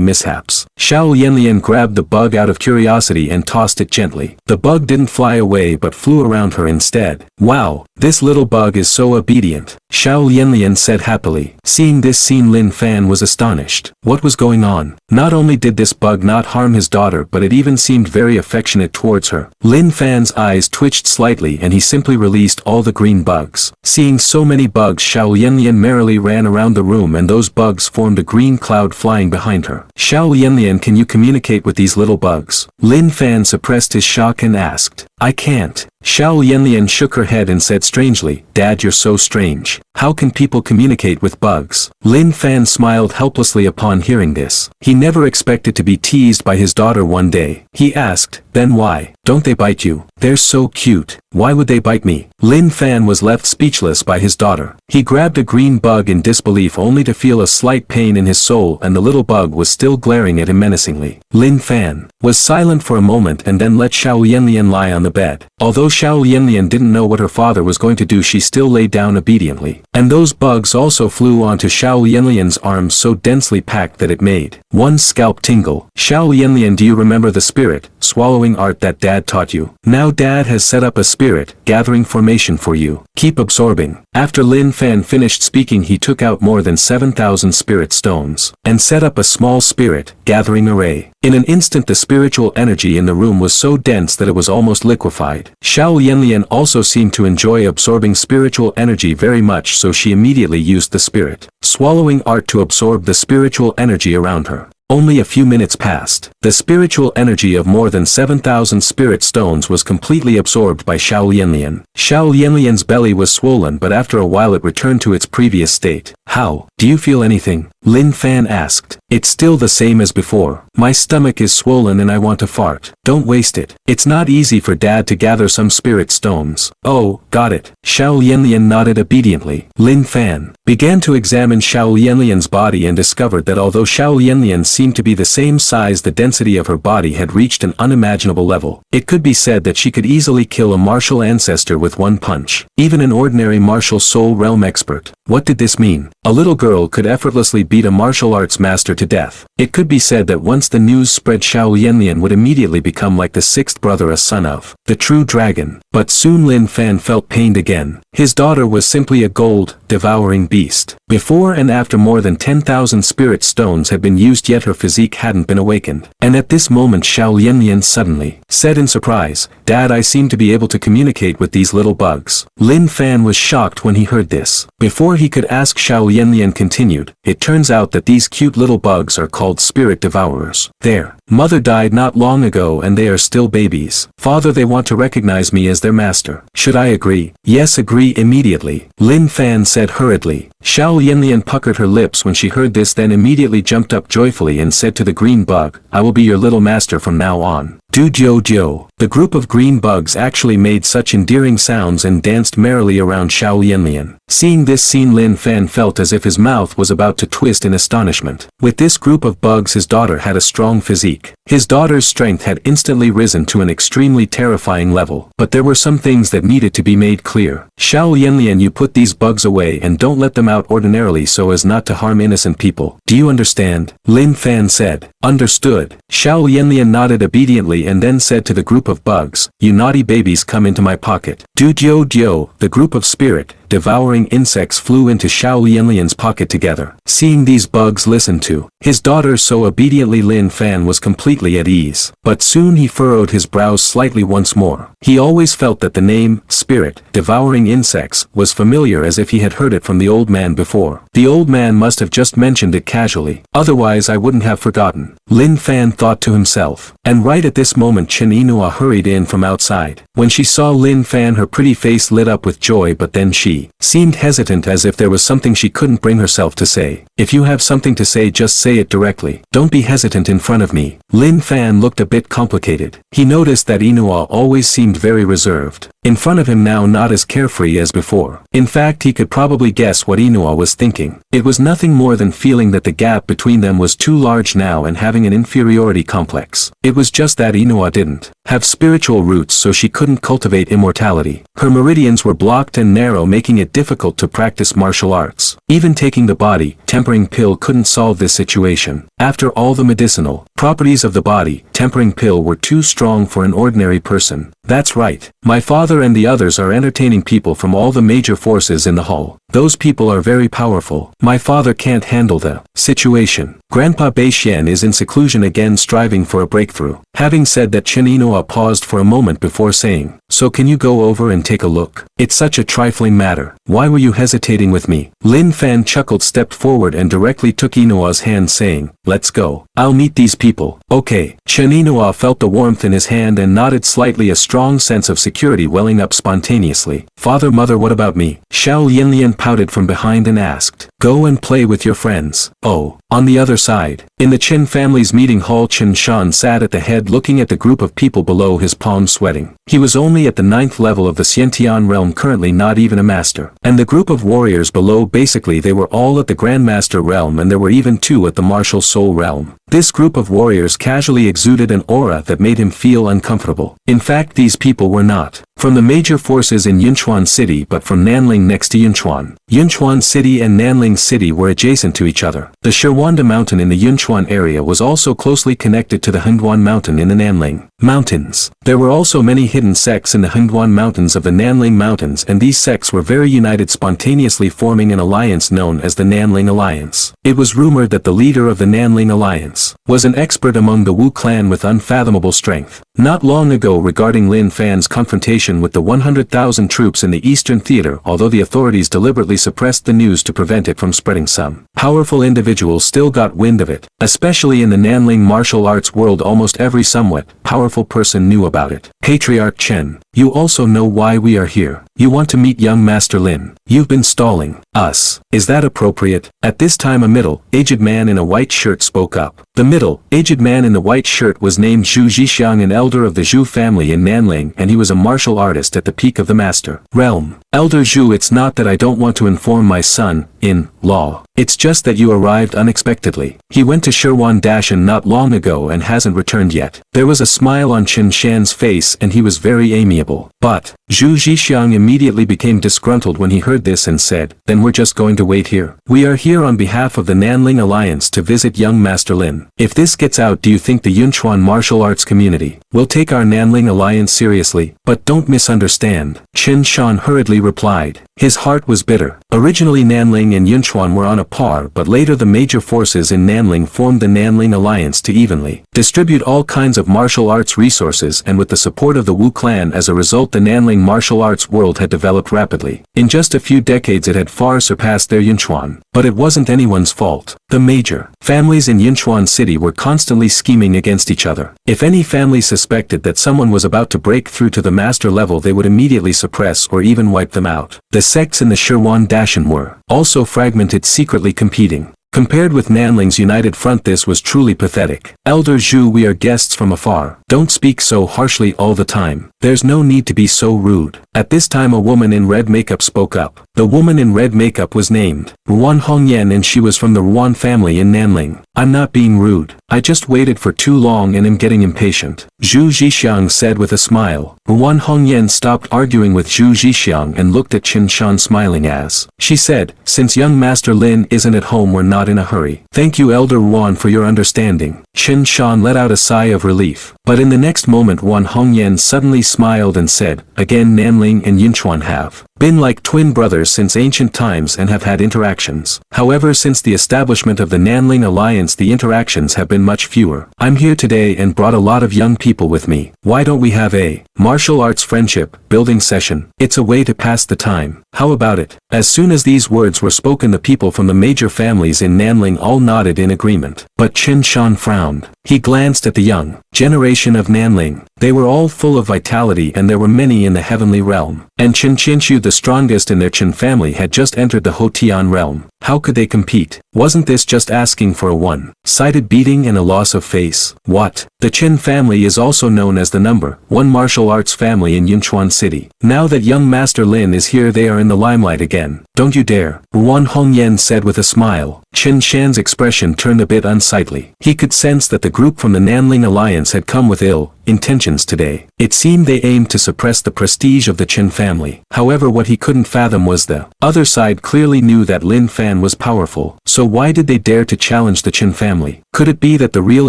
mishaps. Xiao Yanlian grabbed the bug out of curiosity and tossed it gently. The bug didn't fly away but flew around her instead. "Wow, this little bug is so obedient," Xiao Yanlian said happily. Seeing this scene Lin Fan was astonished. What was going on? Not only did this bug not harm his daughter but it even seemed very affectionate towards her. Lin Fan's eyes twitched slightly and he simply released all the green bugs. Seeing so many bugs Xiao Yanlian merrily ran around the room and those bugs formed a green cloud flying behind her. "Xiao Yanlian, can you communicate with these little bugs?" Lin Fan suppressed his shock and asked. "I can't." Xiao Yanlian shook her head and said strangely, "Dad, you're so strange. How can people communicate with bugs?" Lin Fan smiled helplessly upon hearing this. He never expected to be teased by his daughter one day. He asked, "Then why don't they bite you? They're so cute. Why would they bite me?" Lin Fan was left speechless by his daughter. He grabbed a green bug in disbelief only to feel a slight pain in his soul and the little bug was still glaring at him menacingly. Lin Fan was silent for a moment and then let Xiao Yanlian lie on the bed. Although Xiao Yanlian didn't know what her father was going to do she still lay down obediently. And those bugs also flew onto Xiao Yanlian's arms so densely packed that it made one scalp tingle. "Xiao Yanlian, do you remember the spirit swallowing art that Dad taught you? Now Dad has set up a spirit gathering formation for you. Keep absorbing." After Lin Fan finished speaking he took out more than 7,000 spirit stones and set up a small spirit gathering array. In an instant the spiritual energy in the room was so dense that it was almost liquefied. Xiao Yanlian also seemed to enjoy absorbing spiritual energy very much so she immediately used the spirit swallowing art to absorb the spiritual energy around her. Only a few minutes passed. The spiritual energy of more than 7,000 spirit stones was completely absorbed by Xiao Yanlian. Xiao Yanlian's belly was swollen but after a while it returned to its previous state. "How? Do you feel anything?" Lin Fan asked. "It's still the same as before. My stomach is swollen and I want to fart." "Don't waste it. It's not easy for Dad to gather some spirit stones." "Oh, got it." Xiao Yanlian nodded obediently. Lin Fan began to examine Xiao Yanlian's body and discovered that although Xiao Yanlian seemed to be the same size the density of her body had reached an unimaginable level. It could be said that she could easily kill a martial ancestor with one punch. Even an ordinary martial soul realm expert. What did this mean? A little girl could effortlessly beat a martial arts master to death. It could be said that once the news spread Xiao Yanlian would immediately become like the sixth brother, a son of the true dragon. But soon Lin Fan felt pained again. His daughter was simply a gold-devouring beast. Before and after more than 10,000 spirit stones had been used yet her physique hadn't been awakened. And at this moment Xiao Yanlian suddenly said in surprise, "Dad, I seem to be able to communicate with these little bugs." Lin Fan was shocked when he heard this. Before he could ask, Xiao Yanlian continued, "It turns out that these cute little bugs are called spirit devourers. Their mother died not long ago and they are still babies. Father, they want to recognize me as their master. Should I agree?" "Yes, agree immediately," Lin Fan said hurriedly. Xiao Yanlian puckered her lips when she heard this, then immediately jumped up joyfully and said to the green bug, "I will be your little master from now on." Do Jojo. The group of green bugs actually made such endearing sounds and danced merrily around Xiao Yanlian. Seeing this scene, Lin Fan felt as if his mouth was about to twist in astonishment. With this group of bugs, his daughter had a strong physique. His daughter's strength had instantly risen to an extremely terrifying level, but there were some things that needed to be made clear. Xiao Yanlian, you put these bugs away and don't let them out ordinarily so as not to harm innocent people. Do you understand? Lin Fan said. Understood. Xiao Yanlian nodded obediently and then said to the group of bugs, you naughty babies, come into my pocket. Du Jiu, the group of spirit, devouring insects flew into Xiao Yanlian's pocket together. Seeing these bugs listened to his daughter so obediently, Lin Fan was completely at ease. But soon he furrowed his brows slightly once more. He always felt that the name, spirit, devouring insects, was familiar, as if he had heard it from the old man before. The old man must have just mentioned it casually. Otherwise I wouldn't have forgotten. Lin Fan thought to himself. And right at this moment Chen Yinhua hurried in from outside. When she saw Lin Fan, her pretty face lit up with joy, but then she seemed hesitant, as if there was something she couldn't bring herself to say. If you have something to say, just say it directly. Don't be hesitant in front of me. Lin Fan looked a bit complicated. He noticed that Yinhua always seemed very reserved. In front of him now, not as carefree as before. In fact, he could probably guess what Yinhua was thinking. It was nothing more than feeling that the gap between them was too large now and having an inferiority complex. It was just that Yinhua didn't have spiritual roots, so she couldn't cultivate immortality. Her meridians were blocked and narrow, making it difficult to practice martial arts. Even taking the body tempering pill couldn't solve this situation. After all the medicinal properties of the body tempering pill were too strong for an ordinary person. That's right. My father and the others are entertaining people from all the major forces in the hall. Those people are very powerful. My father can't handle the situation. Grandpa Beixian is in seclusion again, striving for a breakthrough. Having said that, Chen Yinhua paused for a moment before saying, so can you go over and take a look? It's such a trifling matter. Why were you hesitating with me? Lin Fan chuckled, stepped forward and directly took Yinhua's hand, saying, let's go. I'll meet these people. Okay. Chen Yinhua felt the warmth in his hand and nodded slightly, a strong sense of security welling up spontaneously. Father, mother, what about me? Xiao Yanlian pouted from behind and asked. Go and play with your friends. Oh. On the other side, in the Chen family's meeting hall, Chen Shan sat at the head, looking at the group of people below, his palms sweating. He was only at the 9th level of the Xiantian realm, currently not even a master. And the group of warriors below, basically they were all at the Grandmaster realm, and there were even 2 at the Martial Soul realm. This group of warriors casually exuded an aura that made him feel uncomfortable. In fact, these people were not from the major forces in Yunchuan City, but from Nanling next to Yunchuan. Yunchuan City and Nanling City were adjacent to each other. The Shirwanda Mountain in the Yunchuan area was also closely connected to the Hengduan Mountain in the Nanling Mountains. There were also many hidden sects in the Hengduan Mountains of the Nanling Mountains, and these sects were very united, spontaneously forming an alliance known as the Nanling Alliance. It was rumored that the leader of the Nanling Alliance was an expert among the Wu clan with unfathomable strength. Not long ago, regarding Lin Fan's confrontation with the 100,000 troops in the Eastern Theater, although the authorities deliberately suppressed the news to prevent it from spreading, some powerful individuals still got wind of it. Especially in the Nanling martial arts world, almost every somewhat powerful person knew about it. Patriarch Chen, you also know why we are here. You want to meet young Master Lin. You've been stalling us. Is that appropriate? At this time, a middle-aged man in a white shirt spoke up. The middle-aged man in the white shirt was named Zhu Zhixiang, an elder of the Zhu family in Nanling, and he was a martial artist at the peak of the Master realm. Elder Zhu, it's not that I don't want to inform my son-in-law. It's just that you arrived unexpectedly. He went to Shirwan Dashan not long ago and hasn't returned yet. There was a smile on Chen Shan's face and he was very amiable. But Zhu Zhixiang immediately became disgruntled when he heard this and said, then we're just going to wait here. We are here on behalf of the Nanling Alliance to visit young Master Lin. If this gets out, do you think the Yunchuan martial arts community will take our Nanling Alliance seriously? But don't misunderstand. Chen Shan hurriedly replied. His heart was bitter. Originally Nanling and Yunchuan were on a par, but later the major forces in Nanling formed the Nanling Alliance to evenly distribute all kinds of martial arts resources, and with the support of the Wu clan, as a result the Nanling martial arts world had developed rapidly. In just a few decades it had far surpassed their Yunchuan. But it wasn't anyone's fault. The major families in Yunchuan City were constantly scheming against each other. If any family suspected that someone was about to break through to the master level, they would immediately suppress or even wipe them out. The sects in the Shirwan Dashan were also fragmented, secretly competing Compared with Nanling's united front, this was truly pathetic. Elder Zhu, we are guests from afar. Don't speak so harshly all the time. There's no need to be so rude. At this time a woman in red makeup spoke up. The woman in red makeup was named Ruan Hongyan and she was from the Ruan family in Nanling. I'm not being rude. I just waited for too long and am getting impatient. Zhu Zhixiang said with a smile. Ruan Hongyan stopped arguing with Zhu Zhixiang and looked at Qin Shan smiling as she said, since young Master Lin isn't at home, we're not in a hurry. Thank you Elder Ruan for your understanding. Qin Shan let out a sigh of relief. But in the next moment Ruan Hongyan suddenly smiled and said, again Nanling and Yinchuan have been like twin brothers since ancient times and have had interactions. However, since the establishment of the Nanling Alliance the interactions have been much fewer. I'm here today and brought a lot of young people with me. Why don't we have a martial arts friendship building session? It's a way to pass the time. How about it? As soon as these words were spoken the people from the major families in Nanling all nodded in agreement. But Qin Shan frowned. He glanced at the young generation of Nanling. They were all full of vitality and there were many in the heavenly realm. And Qin Qinshu, the strongest in their Qin family, had just entered the Hotian realm. How could they compete? Wasn't this just asking for a one-sided beating and a loss of face? What? The Qin family is also known as the number one martial arts family in Yunchuan City. Now that young Master Lin is here they are in the limelight again. Don't you dare. Ruan Hongyan said with a smile. Qin Shan's expression turned a bit unsightly. He could sense that the group from the Nanling Alliance had come with ill intentions today. It seemed they aimed to suppress the prestige of the Qin family. However, what he couldn't fathom was the other side clearly knew that Lin Fan was powerful. So why did they dare to challenge the Qin family? Could it be that the real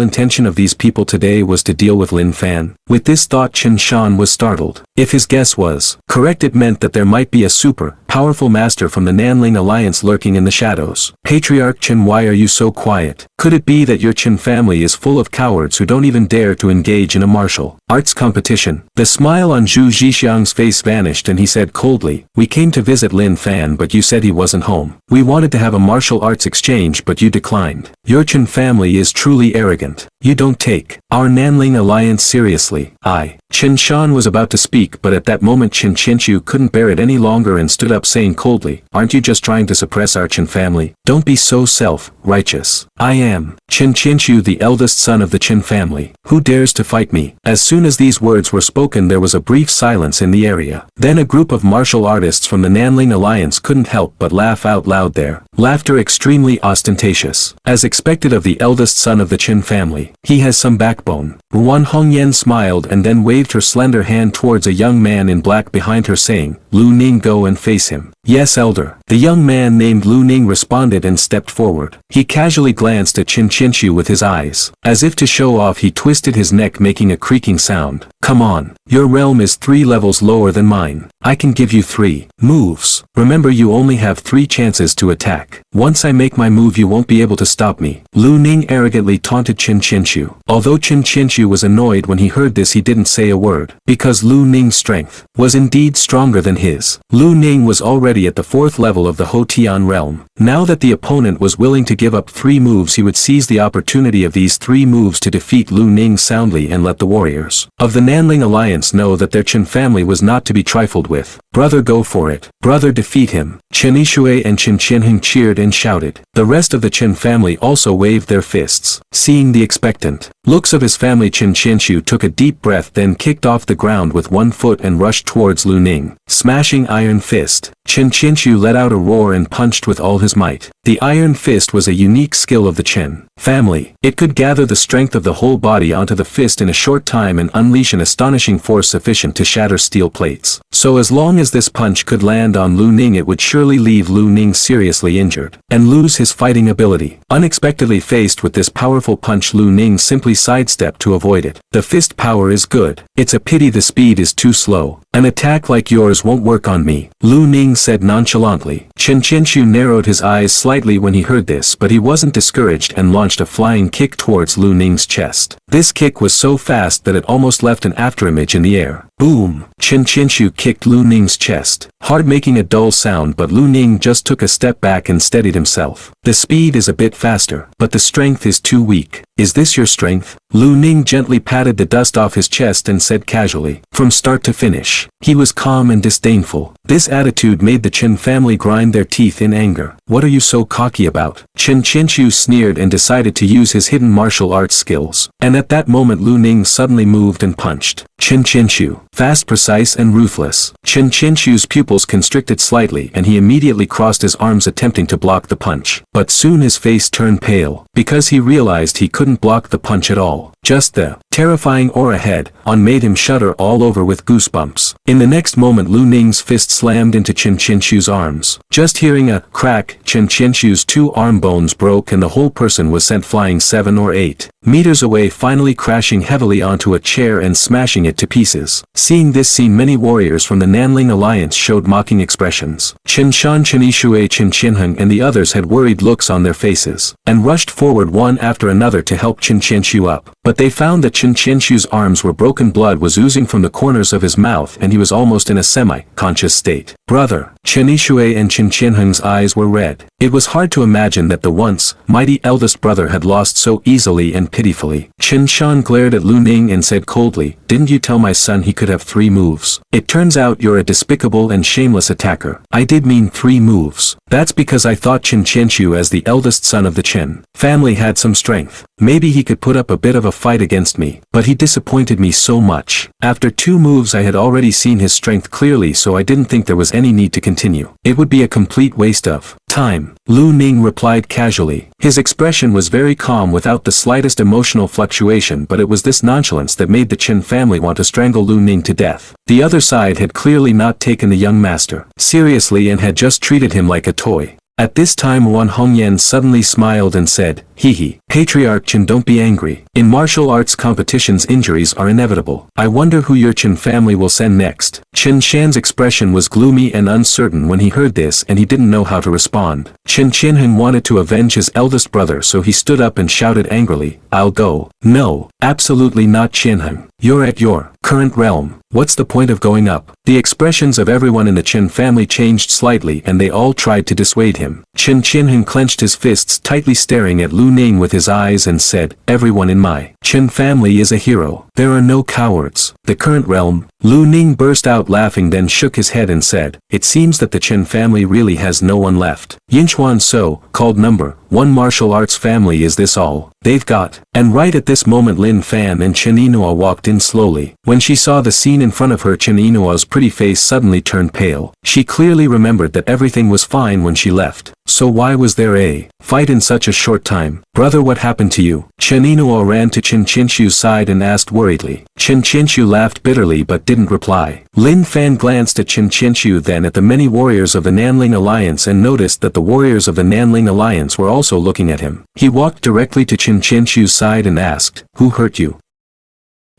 intention of these people today was to deal with Lin Fan? With this thought Qin Shan was startled. If his guess was correct, it meant that there might be a super powerful master from the Nanling Alliance lurking in the shadows. Patriarch Qin, why are you so quiet? Could it be that your Qin family is full of cowards who don't even dare to engage in a martial arts competition? The smile on Zhu Zhixiang's face vanished and he said coldly, we came to visit Lin Fan but you said he wasn't home. We wanted to have a martial arts exchange but you declined. Your Qin family is truly arrogant. You don't take our Nanling Alliance seriously. Qin Shan was about to speak but at that moment Qin Qinshu couldn't bear it any longer and stood up saying coldly, aren't you just trying to suppress our Qin family? Don't be so self-righteous. I am Qin Qinshu, the eldest son of the Qin family. Who dares to fight me? As soon as these words were spoken there was a brief silence in the area. Then a group of martial artists from the Nanling Alliance couldn't help but laugh out loud, their laughter extremely ostentatious. As expected of the eldest son of the Qin family, he has some backbone. Ruan Hongyan smiled and then waved her slender hand towards a young man in black behind her saying, Lu Ning, go and face him. Yes, elder. The young man named Lu Ning responded and stepped forward. He casually glanced at Qin Qinshu with his eyes. As if to show off he twisted his neck making a creaking sound. Come on. Your realm is 3 levels lower than mine. I can give you 3 moves. Remember, you only have 3 chances to attack. Once I make my move you won't be able to stop me. Lu Ning arrogantly taunted Qin Qinshu. Although Qin Qinshu was annoyed when he heard this, he didn't say a word. Because Lu Ning's strength was indeed stronger than his. Lu Ning was already at the 4th level of the Hotian realm. Now that the opponent was willing to give up 3 moves, he would seize the opportunity of these 3 moves to defeat Lu Ning soundly and let the warriors of the Nanling Alliance know that their Qin family was not to be trifled with. Brother, go for it. Brother, defeat him. Qin Yishui and Qin Qianheng cheered and shouted. The rest of the Qin family also waved their fists. Seeing the expectant looks of his family, Qin Qinshu took a deep breath, then kicked off the ground with one foot and rushed towards Lu Ning. Smashing iron fist. Qin Qinshu let out a roar and punched with all his might. The iron fist was a unique skill of the Qin family. It could gather the strength of the whole body onto the fist in a short time and unleash an astonishing force sufficient to shatter steel plates. So as long as this punch could land on Lu Ning, it would surely leave Lu Ning seriously injured and lose his fighting ability. Unexpectedly faced with this powerful punch, Lu Ning simply sidestepped to avoid it. The fist power is good. It's a pity the speed is too slow. An attack like yours won't work on me, Lu Ning said nonchalantly. Qin Qinshu narrowed his eyes slightly when he heard this, but he wasn't discouraged and launched a flying kick towards Lu Ning's chest. This kick was so fast that it almost left an afterimage in the air. Boom! Qin Qinshu kicked Lu Ning's chest hard, making a dull sound, but Lu Ning just took a step back and steadied himself. The speed is a bit faster, but the strength is too weak. Is this your strength? Lu Ning gently patted the dust off his chest and said casually, from start to finish. He was calm and disdainful. This attitude made the Chen family grind their teeth in anger. What are you so cocky about? Chen Qinshu sneered and decided to use his hidden martial arts skills. And at that moment Lu Ning suddenly moved and punched. Chen Qinshu, fast, precise and ruthless. Chen Qinshu's pupils constricted slightly and he immediately crossed his arms attempting to block the punch. But soon his face turned pale, because he realized he couldn't block the punch at all. Just the terrifying aura head on made him shudder all over with goosebumps. In the next moment Lu Ning's fist slammed into Chen Qinshu's arms. Just hearing a crack, Chen Qinshu's two arm bones broke and the whole person was sent flying 7 or 8 meters away, finally crashing heavily onto a chair and smashing it to pieces. Seeing this scene, many warriors from the Nanling Alliance showed mocking expressions. Chen Shan, Chen Yishui, Chen Qinheng and the others had worried looks on their faces, and rushed forward one after another to help Chen Qinshu up. But they found that Chen Qinshu's arms were broken, blood was oozing from the corners of his mouth and he was almost in a semi-conscious state. Brother, Chen Yishui and Chen Qinheng's eyes were red. It was hard to imagine that the once mighty eldest brother had lost so easily and pitifully. Chen Shan glared at Lu Ning and said coldly, didn't you tell my son he could have 3 moves? It turns out you're a despicable and shameless attacker. I did mean 3 moves. That's because I thought Chen Qinshu, as the eldest son of the Chen family, had some strength. Maybe he could put up a bit of a fight against me, but he disappointed me so much. After 2 moves I had already seen his strength clearly, so I didn't think there was any need to continue. It would be a complete waste of time. Lu Ning replied casually. His expression was very calm without the slightest emotional fluctuation, but it was this nonchalance that made the Chen family want to strangle Lu Ning to death. The other side had clearly not taken the young master seriously and had just treated him like a toy. At this time Wan Hongyan suddenly smiled and said, hee, Patriarch Chen, don't be angry. In martial arts competitions injuries are inevitable. I wonder who your Chen family will send next. Chen Shan's expression was gloomy and uncertain when he heard this and he didn't know how to respond. Chen Qinheng wanted to avenge his eldest brother, so he stood up and shouted angrily, I'll go. No, absolutely not, Qinheng. You're at your current realm. What's the point of going up? The expressions of everyone in the Chen family changed slightly and they all tried to dissuade him. Chen Qinheng clenched his fists tightly, staring at Lu Ning with his eyes and said, everyone in my Chen family is a hero. There are no cowards. The current realm? Lu Ning burst out laughing, then shook his head and said, it seems that the Chen family really has no one left. Yinchuan so-called number 1 martial arts family, is this all they've got? And right at this moment Lin Fan and Chen Yinhua walked in slowly. When she saw the scene in front of her, Chen Yinhua's pretty face suddenly turned pale. She clearly remembered that everything was fine when she left. So why was there a fight in such a short time? Brother, what happened to you? Chen Yinhua ran to Chen Qinshu's side and asked worriedly. Chen Qinshu laughed bitterly but didn't reply. Lin Fan glanced at Chen Qinshu, then at the many warriors of the Nanling Alliance, and noticed that the warriors of the Nanling Alliance were also looking at him. He walked directly to Chen Qinshu's side and asked, who hurt you?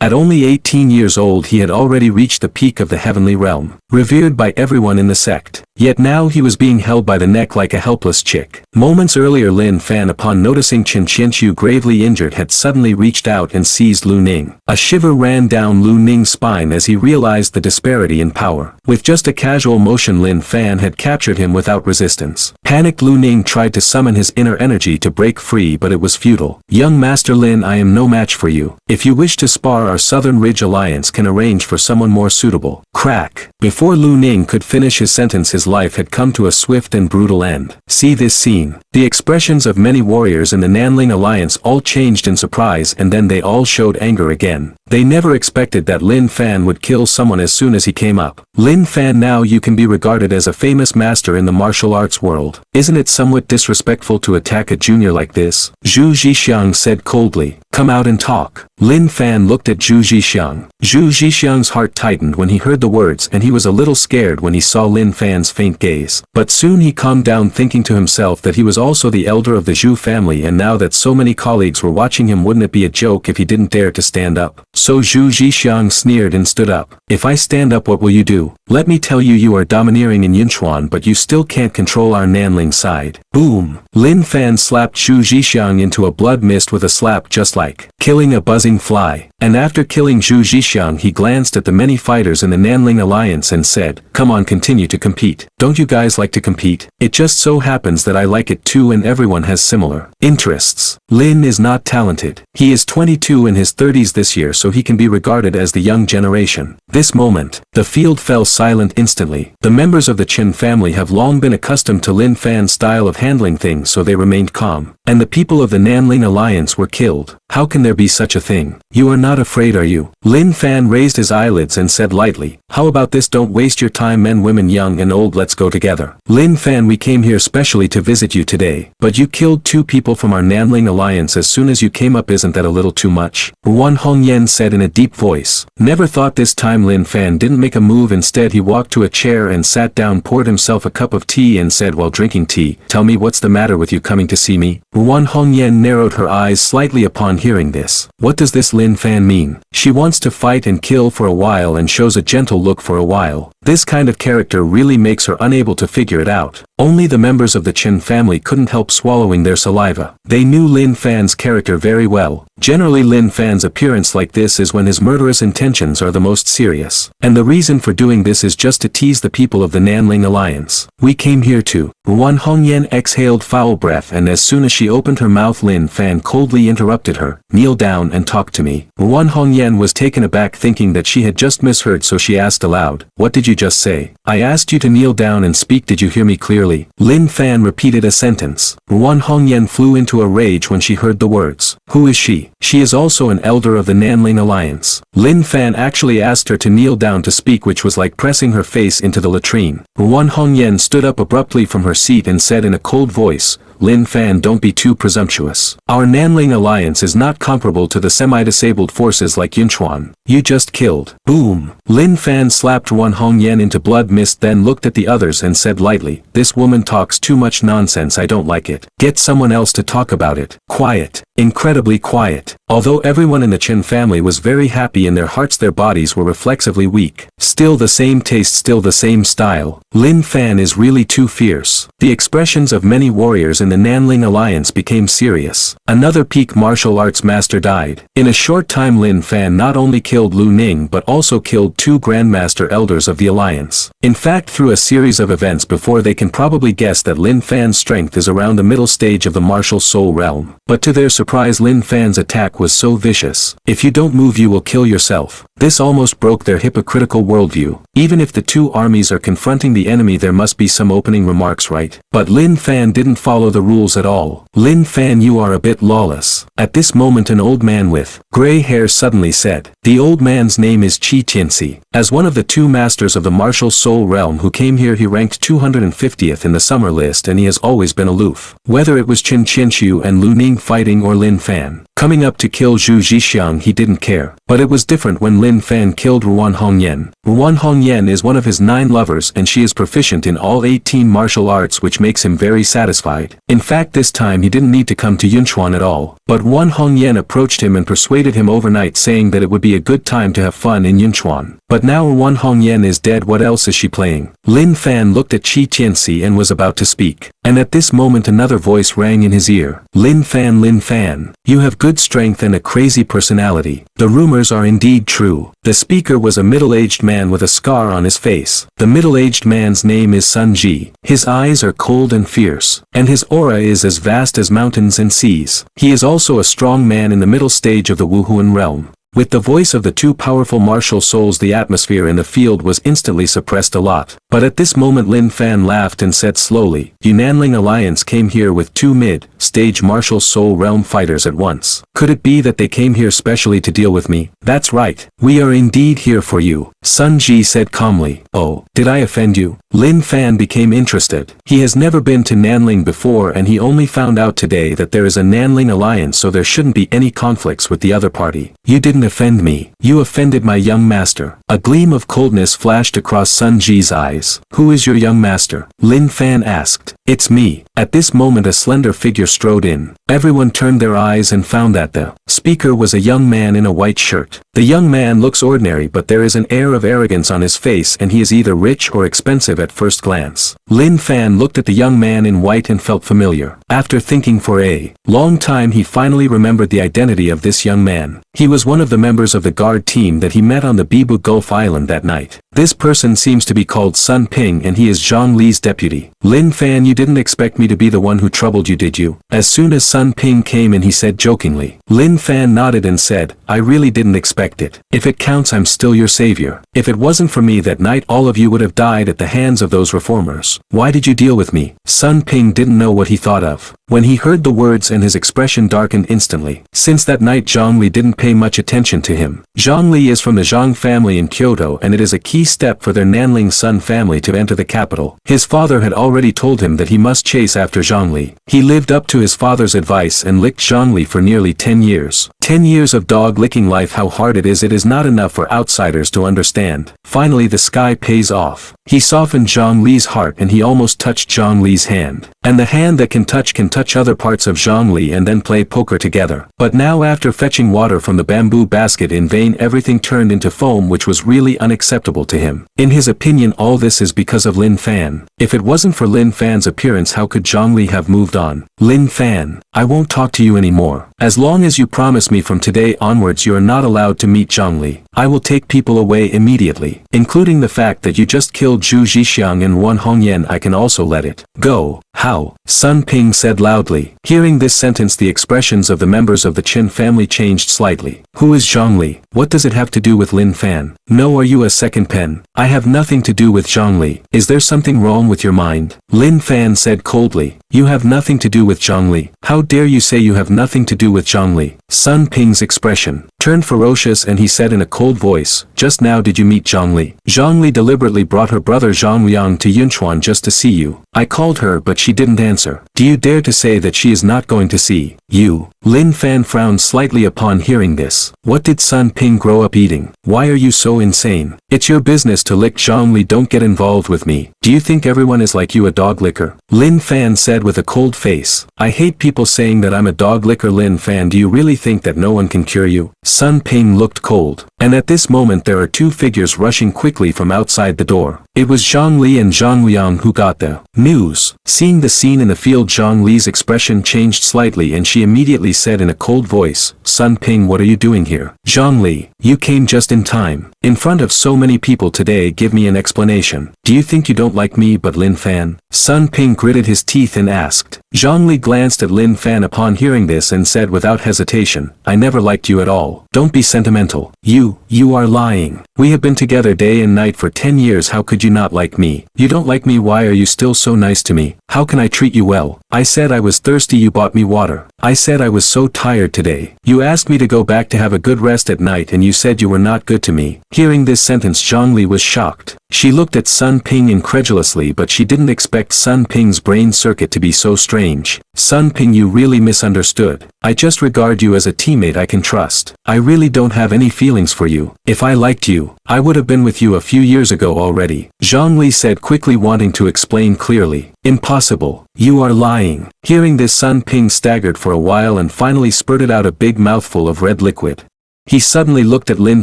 At only 18 years old he had already reached the peak of the heavenly realm, revered by everyone in the sect. Yet now he was being held by the neck like a helpless chick. Moments earlier Lin Fan, upon noticing Chen Qinshu gravely injured, had suddenly reached out and seized Lu Ning. A shiver ran down Lu Ning's spine as he realized the disparity in power. With just a casual motion Lin Fan had captured him without resistance. Panicked Lu Ning tried to summon his inner energy to break free, but it was futile. Young Master Lin, I am no match for you. If you wish to spar, our Southern Ridge Alliance can arrange for someone more suitable. Crack. Before Lu Ning could finish his sentence, his life had come to a swift and brutal end. See this scene. The expressions of many warriors in the Nanling Alliance all changed in surprise, and then they all showed anger again. They never expected that Lin Fan would kill someone as soon as he came up. Lin Fan, now you can be regarded as a famous master in the martial arts world. Isn't it somewhat disrespectful to attack a junior like this? Zhu Zhixiang said coldly. Come out and talk. Lin Fan looked at Zhu Zhixiang. Zhu Zhixiang's heart tightened when he heard the words, and he was a little scared when he saw Lin Fan's faint gaze. But soon he calmed down, thinking to himself that he was also the elder of the Zhu family, and now that so many colleagues were watching him, wouldn't it be a joke if he didn't dare to stand up? So Zhu Zhixiang sneered and stood up. If I stand up, what will you do? Let me tell you, you are domineering in Yinchuan, but you still can't control our Nanling side. Boom! Lin Fan slapped Zhu Zhixiang into a blood mist with a slap just like killing a buzzing fly. And after killing Zhu Zhixiang he glanced at the many fighters in the Nanling Alliance and said, "Come on, continue to compete. Don't you guys like to compete? It just so happens that I like it too and everyone has similar interests." Lin is not talented. He is 22 in his 30s this year, so he can be regarded as the young generation. This moment, the field fell silent instantly. The members of the Qin family have long been accustomed to Lin Fan's style of handling things, so they remained calm. And the people of the Nanling Alliance were killed. How can there be such a thing? You are not afraid, are you? Lin Fan raised his eyelids and said lightly, "How about this? Don't waste your time, men, women, young and old, let's go together. Lin Fan, we came here specially to visit you today. But you killed 2 people from our Nanling Alliance as soon as you came up, isn't that a little too much?" Wan Hongyan said in a deep voice. Never thought this time Lin Fan didn't make a move. Instead he walked to a chair and sat down, poured himself a cup of tea and said while drinking tea, "Tell me, what's the matter with you coming to see me?" Wan Hongyan narrowed her eyes slightly upon hearing this. What does this Lin Fan mean? She wants to fight and kill for a while and shows a gentle look for a while. This kind of character really makes her unable to figure it out. Only the members of the Qin family couldn't help swallowing their saliva. They knew Lin Fan's character very well. Generally Lin Fan's appearance like this is when his murderous intentions are the most serious. And the reason for doing this is just to tease the people of the Nanling Alliance. We came here to. Wan Hongyan exhaled foul breath, and as soon as she opened her mouth Lin Fan coldly interrupted her. "Kneel down and talk to me." Wan Hongyan was taken aback, thinking that she had just misheard, so she asked aloud, "What did you just say?" "I asked you to kneel down and speak. Did you hear me clearly?" Lin Fan repeated a sentence. Wan Hongyan flew into a rage when she heard the words. Who is she? She is also an elder of the Nanling Alliance. Lin Fan actually asked her to kneel down to speak, which was like pressing her face into the latrine. Wan Hongyan stood up abruptly from her seat and said in a cold voice, "Lin Fan, don't be too presumptuous. Our Nanling Alliance is not comparable to the semi-disabled forces like Yunchuan. You just killed." Boom! Lin Fan slapped Wan Hongyan into blood mist, then looked at the others and said lightly, "This woman talks too much nonsense. I don't like it. Get someone else to talk about it." Quiet. Incredibly quiet. Although everyone in the Qin family was very happy in their hearts, their bodies were reflexively weak. Still the same taste, still the same style. Lin Fan is really too fierce. The expressions of many warriors in the Nanling Alliance became serious. Another peak martial arts master died. In a short time Lin Fan not only killed Lu Ning but also killed 2 Grandmaster elders of the Alliance. In fact, through a series of events before, they can probably guess that Lin Fan's strength is around the middle stage of the martial soul realm. But to their surprise, Lin Fan's attack was so vicious. "If you don't move, you will kill yourself." This almost broke their hypocritical worldview. Even if the 2 armies are confronting the enemy, there must be some opening remarks, right? But Lin Fan didn't follow the rules at all. "Lin Fan, you are a bit lawless." At this moment an old man with gray hair suddenly said. The old man's name is Qi Tianxi. As one of the 2 masters of the martial soul realm who came here, he ranked 250th in the summer list, and he has always been aloof. Whether it was Qin Qianxiu and Lu Ning fighting or Lin Fan coming up to kill Zhu Zhixiang, he didn't care. But it was different when Lin Fan killed Wan Hongyan. Wan Hongyan is one of his 9 lovers, and she is proficient in all 18 martial arts, which makes him very satisfied. In fact, this time he didn't need to come to Yunchuan at all. But Wan Hongyan approached him and persuaded him overnight, saying that it would be a good time to have fun in Yunchuan. But now Wan Hongyan is dead, what else is she playing? Lin Fan looked at Qi Tianxi and was about to speak. And at this moment another voice rang in his ear. Lin Fan, you have good strength and a crazy personality. The rumors are indeed true. The speaker was a middle-aged man with a scar on his face. The middle-aged man's name is Sun Ji. His eyes are cold and fierce, and his aura is as vast as mountains and seas. He is also a strong man in the middle stage of the Wuhuan realm. With the voice of the 2 powerful martial souls, the atmosphere in the field was instantly suppressed a lot. But at this moment Lin Fan laughed and said slowly, "You Nanling Alliance came here with 2 mid-stage martial soul realm fighters at once. Could it be that they came here specially to deal with me?" "That's right. We are indeed here for you," Sun Ji said calmly. "Oh, did I offend you?" Lin Fan became interested. He has never been to Nanling before, and he only found out today that there is a Nanling Alliance, so there shouldn't be any conflicts with the other party. "You didn't offend me. You offended my young master." A gleam of coldness flashed across Sun Ji's eyes. "Who is your young master?" Lin Fan asked. "It's me." At this moment a slender figure strode in. Everyone turned their eyes and found that the speaker was a young man in a white shirt. The young man looks ordinary, but there is an air of arrogance on his face, and he is either rich or expensive at first glance. Lin Fan looked at the young man in white and felt familiar. After thinking for a long time, he finally remembered the identity of this young man. He was one of of the members of the guard team that he met on the Bibu Gulf Island that night. This person seems to be called Sun Ping and he is Zhang Li's deputy. Lin Fan, you didn't expect me to be the one who troubled you, did you? As soon as Sun Ping came in, he said jokingly. Lin Fan nodded and said, I really didn't expect it. If it counts, I'm still your savior. If it wasn't for me that night, all of you would have died at the hands of those reformers. Why did you deal with me? Sun Ping didn't know what he thought of when he heard the words, and his expression darkened instantly. Since that night, Zhang Li didn't pay much attention to him. Zhang Li is from the Zhang family in Kyoto, and it is a key step for their Nanling Sun family to enter the capital. His father had already told him that he must chase after Zhang Li. He lived up to his father's advice and licked Zhang Li for nearly 10 years. 10 years of dog-licking life, how hard it is not enough for outsiders to understand. Finally, the sky pays off. He softened Zhang Li's heart and he almost touched Zhang Li's hand. And the hand that can touch other parts of Zhang Li and then play poker together. But now, after fetching water from the bamboo basket in vain, everything turned into foam, which was really unacceptable to him. In his opinion, all this is because of Lin Fan. If it wasn't for Lin Fan's appearance, how could Zhang Li have moved on? Lin Fan, I won't talk to you anymore. As long as you promise me from today onwards you are not allowed to meet Zhang Li, I will take people away immediately, including the fact that you just killed Zhu Zhixiang and Wan Hongyan. I can also let it go. How? Sun Ping said loudly. Hearing this sentence, the expressions of the members of the Chen family changed slightly. Who is Zhang Li? What does it have to do with Lin Fan? No, are you a second pen? I have nothing to do with Zhang Li. Is there something wrong with your mind? Lin Fan said coldly. You have nothing to do with Zhang Li. How dare you say you have nothing to do with Zhang Li? Sun Ping's expression turned ferocious and he said in a cold voice, just now did you meet Zhang Li? Zhang Li deliberately brought her brother Zhang Liang to Yunchuan just to see you. I called her but she didn't answer. Do you dare to say that she is not going to see you? Lin Fan frowned slightly upon hearing this. What did Sun Ping grow up eating? Why are you so insane? It's your business to lick Zhang Li, don't get involved with me. Do you think everyone is like you, a dog licker? Lin Fan said with a cold face. I hate people saying that I'm a dog licker. Lin Fan, do you really think that no one can cure you? Sun Ping looked cold. And at this moment there are two figures rushing quickly from outside the door. It was Zhang Li and Zhang Liang who got the news. Seeing the scene in the field, Zhang Li's expression changed slightly and she immediately said in a cold voice, Sun Ping, what are you doing here? Zhang Li, you came just in time. In front of so many people today, give me an explanation. Do you think you don't like me but Lin Fan? Sun Ping gritted his teeth and asked. Zhang Li glanced at Lin Fan upon hearing this and said without hesitation, I never liked you at all. Don't be sentimental. You are lying. We have been together day and night for 10 years. How could you not like me? You don't like me. Why are you still so nice to me? How can I treat you well? I said I was thirsty, you bought me water. I said I was so tired today. You asked me to go back to have a good rest at night and you said you were not good to me. Hearing this sentence, Zhang Li was shocked. She looked at Sun Ping incredulously, but she didn't expect Sun Ping's brain circuit to be so strange. Sun Ping, you really misunderstood. I just regard you as a teammate I can trust. I really don't have any feelings for you. If I liked you, I would have been with you a few years ago already. Zhang Li said quickly, wanting to explain clearly. Impossible. You are lying. Hearing this, Sun Ping staggered for a while and finally spurted out a big mouthful of red liquid. He suddenly looked at Lin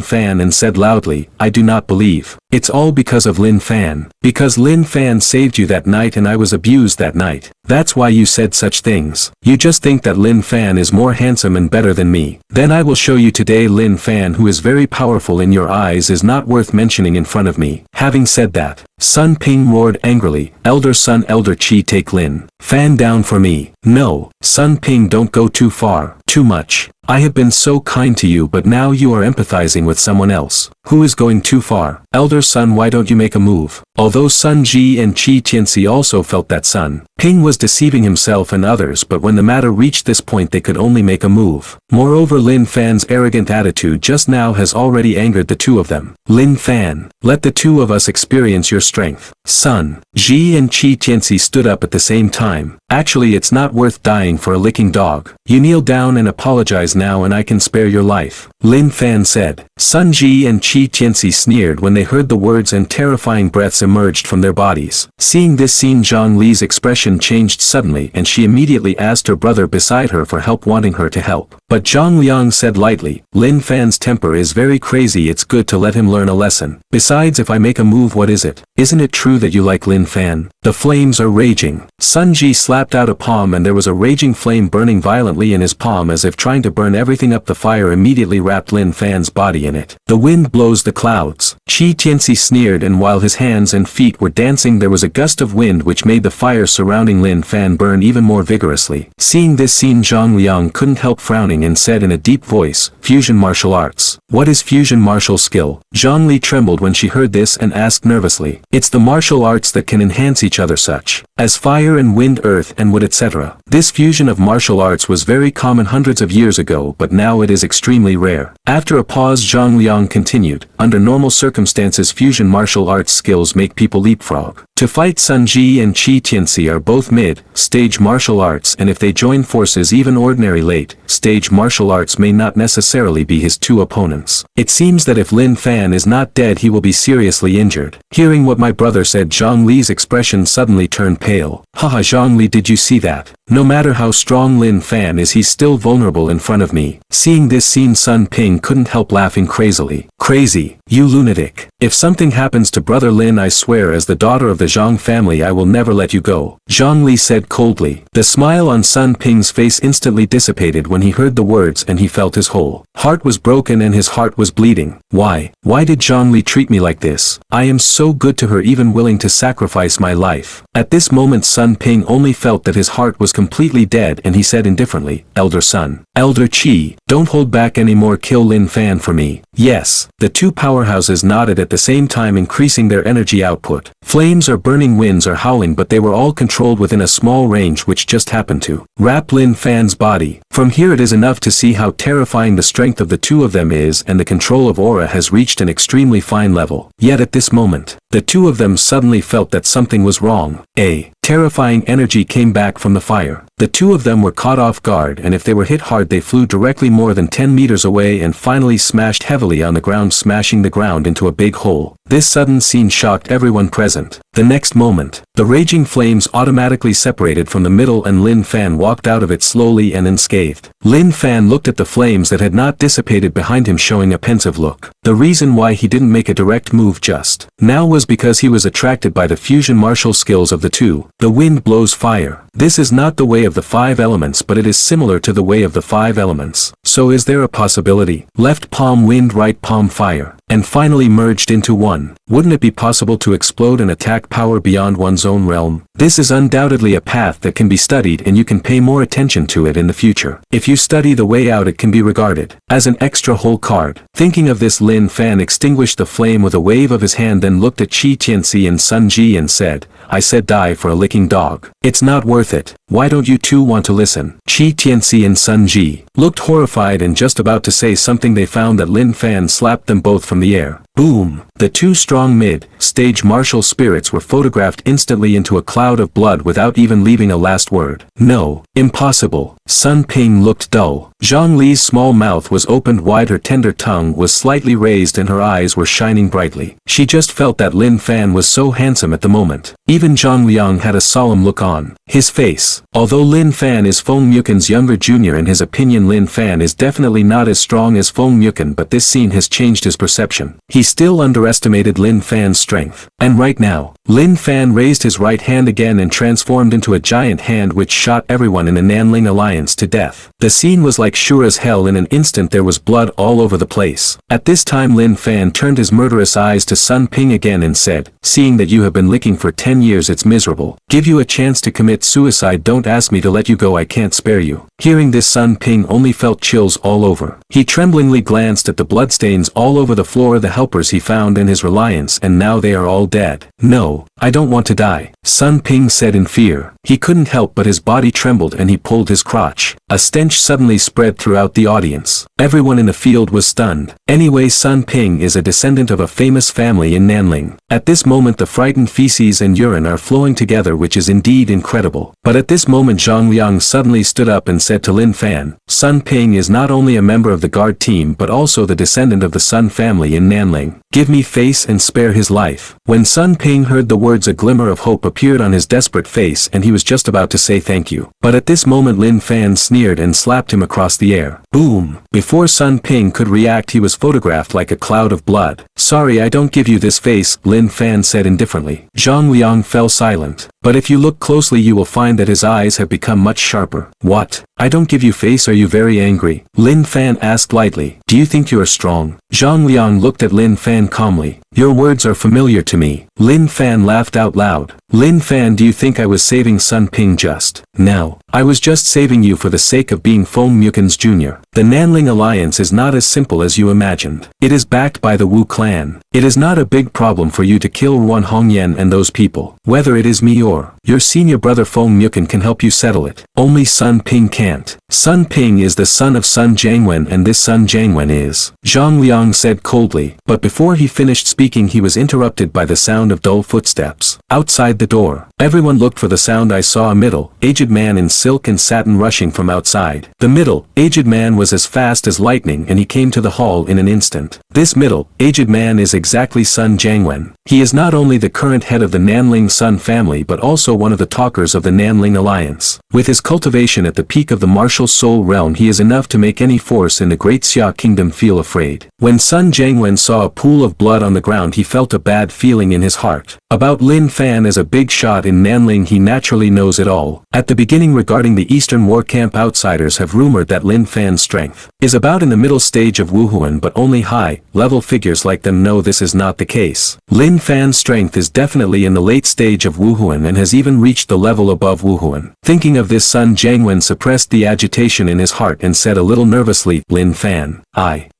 Fan and said loudly, I do not believe. It's all because of Lin Fan. Because Lin Fan saved you that night and I was abused that night. That's why you said such things. You just think that Lin Fan is more handsome and better than me. Then I will show you today. Lin Fan, who is very powerful in your eyes, is not worth mentioning in front of me. Having said that, Sun Ping roared angrily, Elder Sun, Elder Chi, take Lin Fan down for me. No, Sun Ping, don't go too far, too much. I have been so kind to you, but now you are empathizing with someone else. Who is going too far? Elder Sun, why don't you make a move? Although Sun Ji and Chi Tianxi also felt that Sun Ping was deceiving himself and others, but when the matter reached this point they could only make a move. Moreover, Lin Fan's arrogant attitude just now has already angered the two of them. Lin Fan, let the two of us experience your strength. Sun Ji and Chi Tianxi stood up at the same time. Actually, it's not worth dying for a licking dog. You kneel down and apologize now and I can spare your life. Lin Fan said. Sun Ji and Chi Tianxi sneered when they heard the words and terrifying breaths emerged from their bodies. Seeing this scene, Zhang Li's expression changed suddenly and she immediately asked her brother beside her for help, wanting her to help. But Zhang Liang said lightly, Lin Fan's temper is very crazy, it's good to let him learn a lesson. Besides, if I make a move, what is it? Isn't it true that you like Lin Fan? The flames are raging. Sun Ji slapped out a palm and there was a raging flame burning violently in his palm bomb as if trying to burn everything up. The fire immediately wrapped Lin Fan's body in it. The wind blows the clouds. Qi Tianxi sneered, and while his hands and feet were dancing there was a gust of wind which made the fire surrounding Lin Fan burn even more vigorously. Seeing this scene, Zhang Liang couldn't help frowning and said in a deep voice, "Fusion martial arts. What is fusion martial skill?" Zhang Li trembled when she heard this and asked nervously. "It's the martial arts that can enhance each other, such as fire and wind, earth and wood, etc. This fusion of martial arts was very common hundreds of years ago, but now it is extremely rare." After a pause, Zhang Liang continued, "Under normal circumstances, fusion martial arts skills make people leapfrog. To fight, Sun Ji and Qi Tianxi are both mid-stage martial arts, and if they join forces, even ordinary late-stage martial arts may not necessarily be his two opponents. It seems that if Lin Fan is not dead, he will be seriously injured." Hearing what my brother said, Zhang Li's expression suddenly turned pale. "Haha, Zhang Li, did you see that? No matter how strong Lin Fan is, he's still vulnerable in front of me." Seeing this scene, Sun Ping couldn't help laughing crazily. "Crazy, you lunatic. If something happens to brother Lin, I swear as the daughter of the Zhang family I will never let you go," Zhang Li said coldly. The smile on Sun Ping's face instantly dissipated when he heard the words, and he felt his whole heart was broken and his heart was bleeding. Why did Zhang Li treat me like this? I am so good to her, even willing to sacrifice my life. At this moment Sun Ping only felt that his heart was completely dead, and he said indifferently, "Elder Sun, Elder Qi, don't hold back anymore, kill Lin Fan for me." "Yes." The two powerhouses nodded at the same time, increasing their energy output. Flames are burning, winds are howling, but they were all controlled within a small range which just happened to wrap Lin Fan's body. From here it is enough to see how terrifying the strength of the two of them is, and the control of aura has reached an extremely fine level. Yet at this moment, the two of them suddenly felt that something was wrong. A terrifying energy came back from the fire. The two of them were caught off guard, and if they were hit hard they flew directly more than 10 meters away and finally smashed heavily on the ground, smashing the ground into a big hole. This sudden scene shocked everyone present. The next moment, the raging flames automatically separated from the middle and Lin Fan walked out of it slowly and unscathed. Lin Fan looked at the flames that had not dissipated behind him, showing a pensive look. The reason why he didn't make a direct move just now was because he was attracted by the fusion martial skills of the two. The wind blows fire. This is not the way of the five elements, but it is similar to the way of the five elements. So is there a possibility? Left palm wind, right palm fire, and finally merged into one. Wouldn't it be possible to explode and attack power beyond one's own realm? This is undoubtedly a path that can be studied, and you can pay more attention to it in the future. If you study the way out, it can be regarded as an extra whole card. Thinking of this, Lin Fan extinguished the flame with a wave of his hand, then looked at Qi Tianxi and Sun Ji and said, "I said die for a licking dog. It's not worth it. Why don't you two want to listen?" Qi Tianxi and Sun Ji looked horrified and just about to say something, they found that Lin Fan slapped them both from the air. Boom! The two strong mid-stage martial spirits were photographed instantly into a cloud of blood without even leaving a last word. "No, impossible." Sun Ping looked dull. Zhang Li's small mouth was opened wide, her tender tongue was slightly raised and her eyes were shining brightly. She just felt that Lin Fan was so handsome at the moment. Even Zhang Liang had a solemn look on his face. Although Lin Fan is Feng Muken's younger junior, in his opinion Lin Fan is definitely not as strong as Feng Muken, but this scene has changed his perception. He still underestimated Lin Fan's strength. And right now, Lin Fan raised his right hand again and transformed into a giant hand which shot everyone in the Nanling Alliance to death. The scene was like sure as hell. In an instant there was blood all over the place. At this time Lin Fan turned his murderous eyes to Sun Ping again and said, "Seeing that you have been licking for 10 years, it's miserable. Give you a chance to commit suicide. Don't ask me to let you go, I can't spare you." Hearing this, Sun Ping only felt chills all over. He tremblingly glanced at the bloodstains all over the floor, the helpers he found in his reliance, and now they are all dead. "No, I don't want to die," Sun Ping said in fear. He couldn't help but his body trembled and he pulled his crotch. A stench suddenly spread throughout the audience. Everyone in the field was stunned. Anyway, Sun Ping is a descendant of a famous family in Nanling. At this moment the frightened feces and urine are flowing together, which is indeed incredible. But at this moment Zhang Liang suddenly stood up and said to Lin Fan, "Sun Ping is not only a member of the guard team but also the descendant of the Sun family in Nanling. Give me face and spare his life." When Sun Ping heard the words, a glimmer of hope appeared on his desperate face and he was just about to say thank you. But at this moment Lin Fan sneered and slapped him across the air. Boom! Before Sun Ping could react, he was photographed like a cloud of blood. Sorry, I don't give you this face, Lin Fan said indifferently. Zhang Liang fell silent. But if you look closely you will find that his eyes have become much sharper. What? I don't give you face, are you very angry? Lin Fan asked lightly. Do you think you are strong? Zhang Liang looked at Lin Fan calmly. Your words are familiar to me. Lin Fan laughed out loud. Lin Fan, do you think I was saving Sun Ping just now? I was just saving you for the sake of being Feng Mukins Jr. The Nanling Alliance is not as simple as you imagined. It is backed by the Wu clan. It is not a big problem for you to kill Ruan Hongyan and those people. Whether it is me or your senior brother Feng Mukin can help you settle it. Only Sun Ping can't. Sun Ping is the son of Sun Jiangwen, and this Sun Jiangwen is. Zhang Liang said coldly, but before he finished speaking he was interrupted by the sound of dull footsteps. Outside the door. Everyone looked for the sound. I saw a middle-aged man in silk and satin rushing from outside. The middle-aged man was as fast as lightning and he came to the hall in an instant. This middle-aged man is exactly Sun Jiangwen. He is not only the current head of the Nanling Sun family but also one of the talkers of the Nanling Alliance. With his cultivation at the peak of the martial soul realm he is enough to make any force in the Great Xia Kingdom feel afraid. When Sun Jiangwen saw a pool of blood on the ground he felt a bad feeling in his heart. About Lin Fan as a big shot in Nanling, he naturally knows it all. At the beginning regarding the Eastern War Camp, outsiders have rumored that Lin Fan's strength is about in the middle stage of Wuhuan, but only high-level figures like them know this is not the case. Lin Fan's strength is definitely in the late stage of Wuhuan and has even reached the level above Wuhuan. Thinking of this, Sun Jiangwen suppressed the agitation in his heart and said a little nervously, Lin Fan,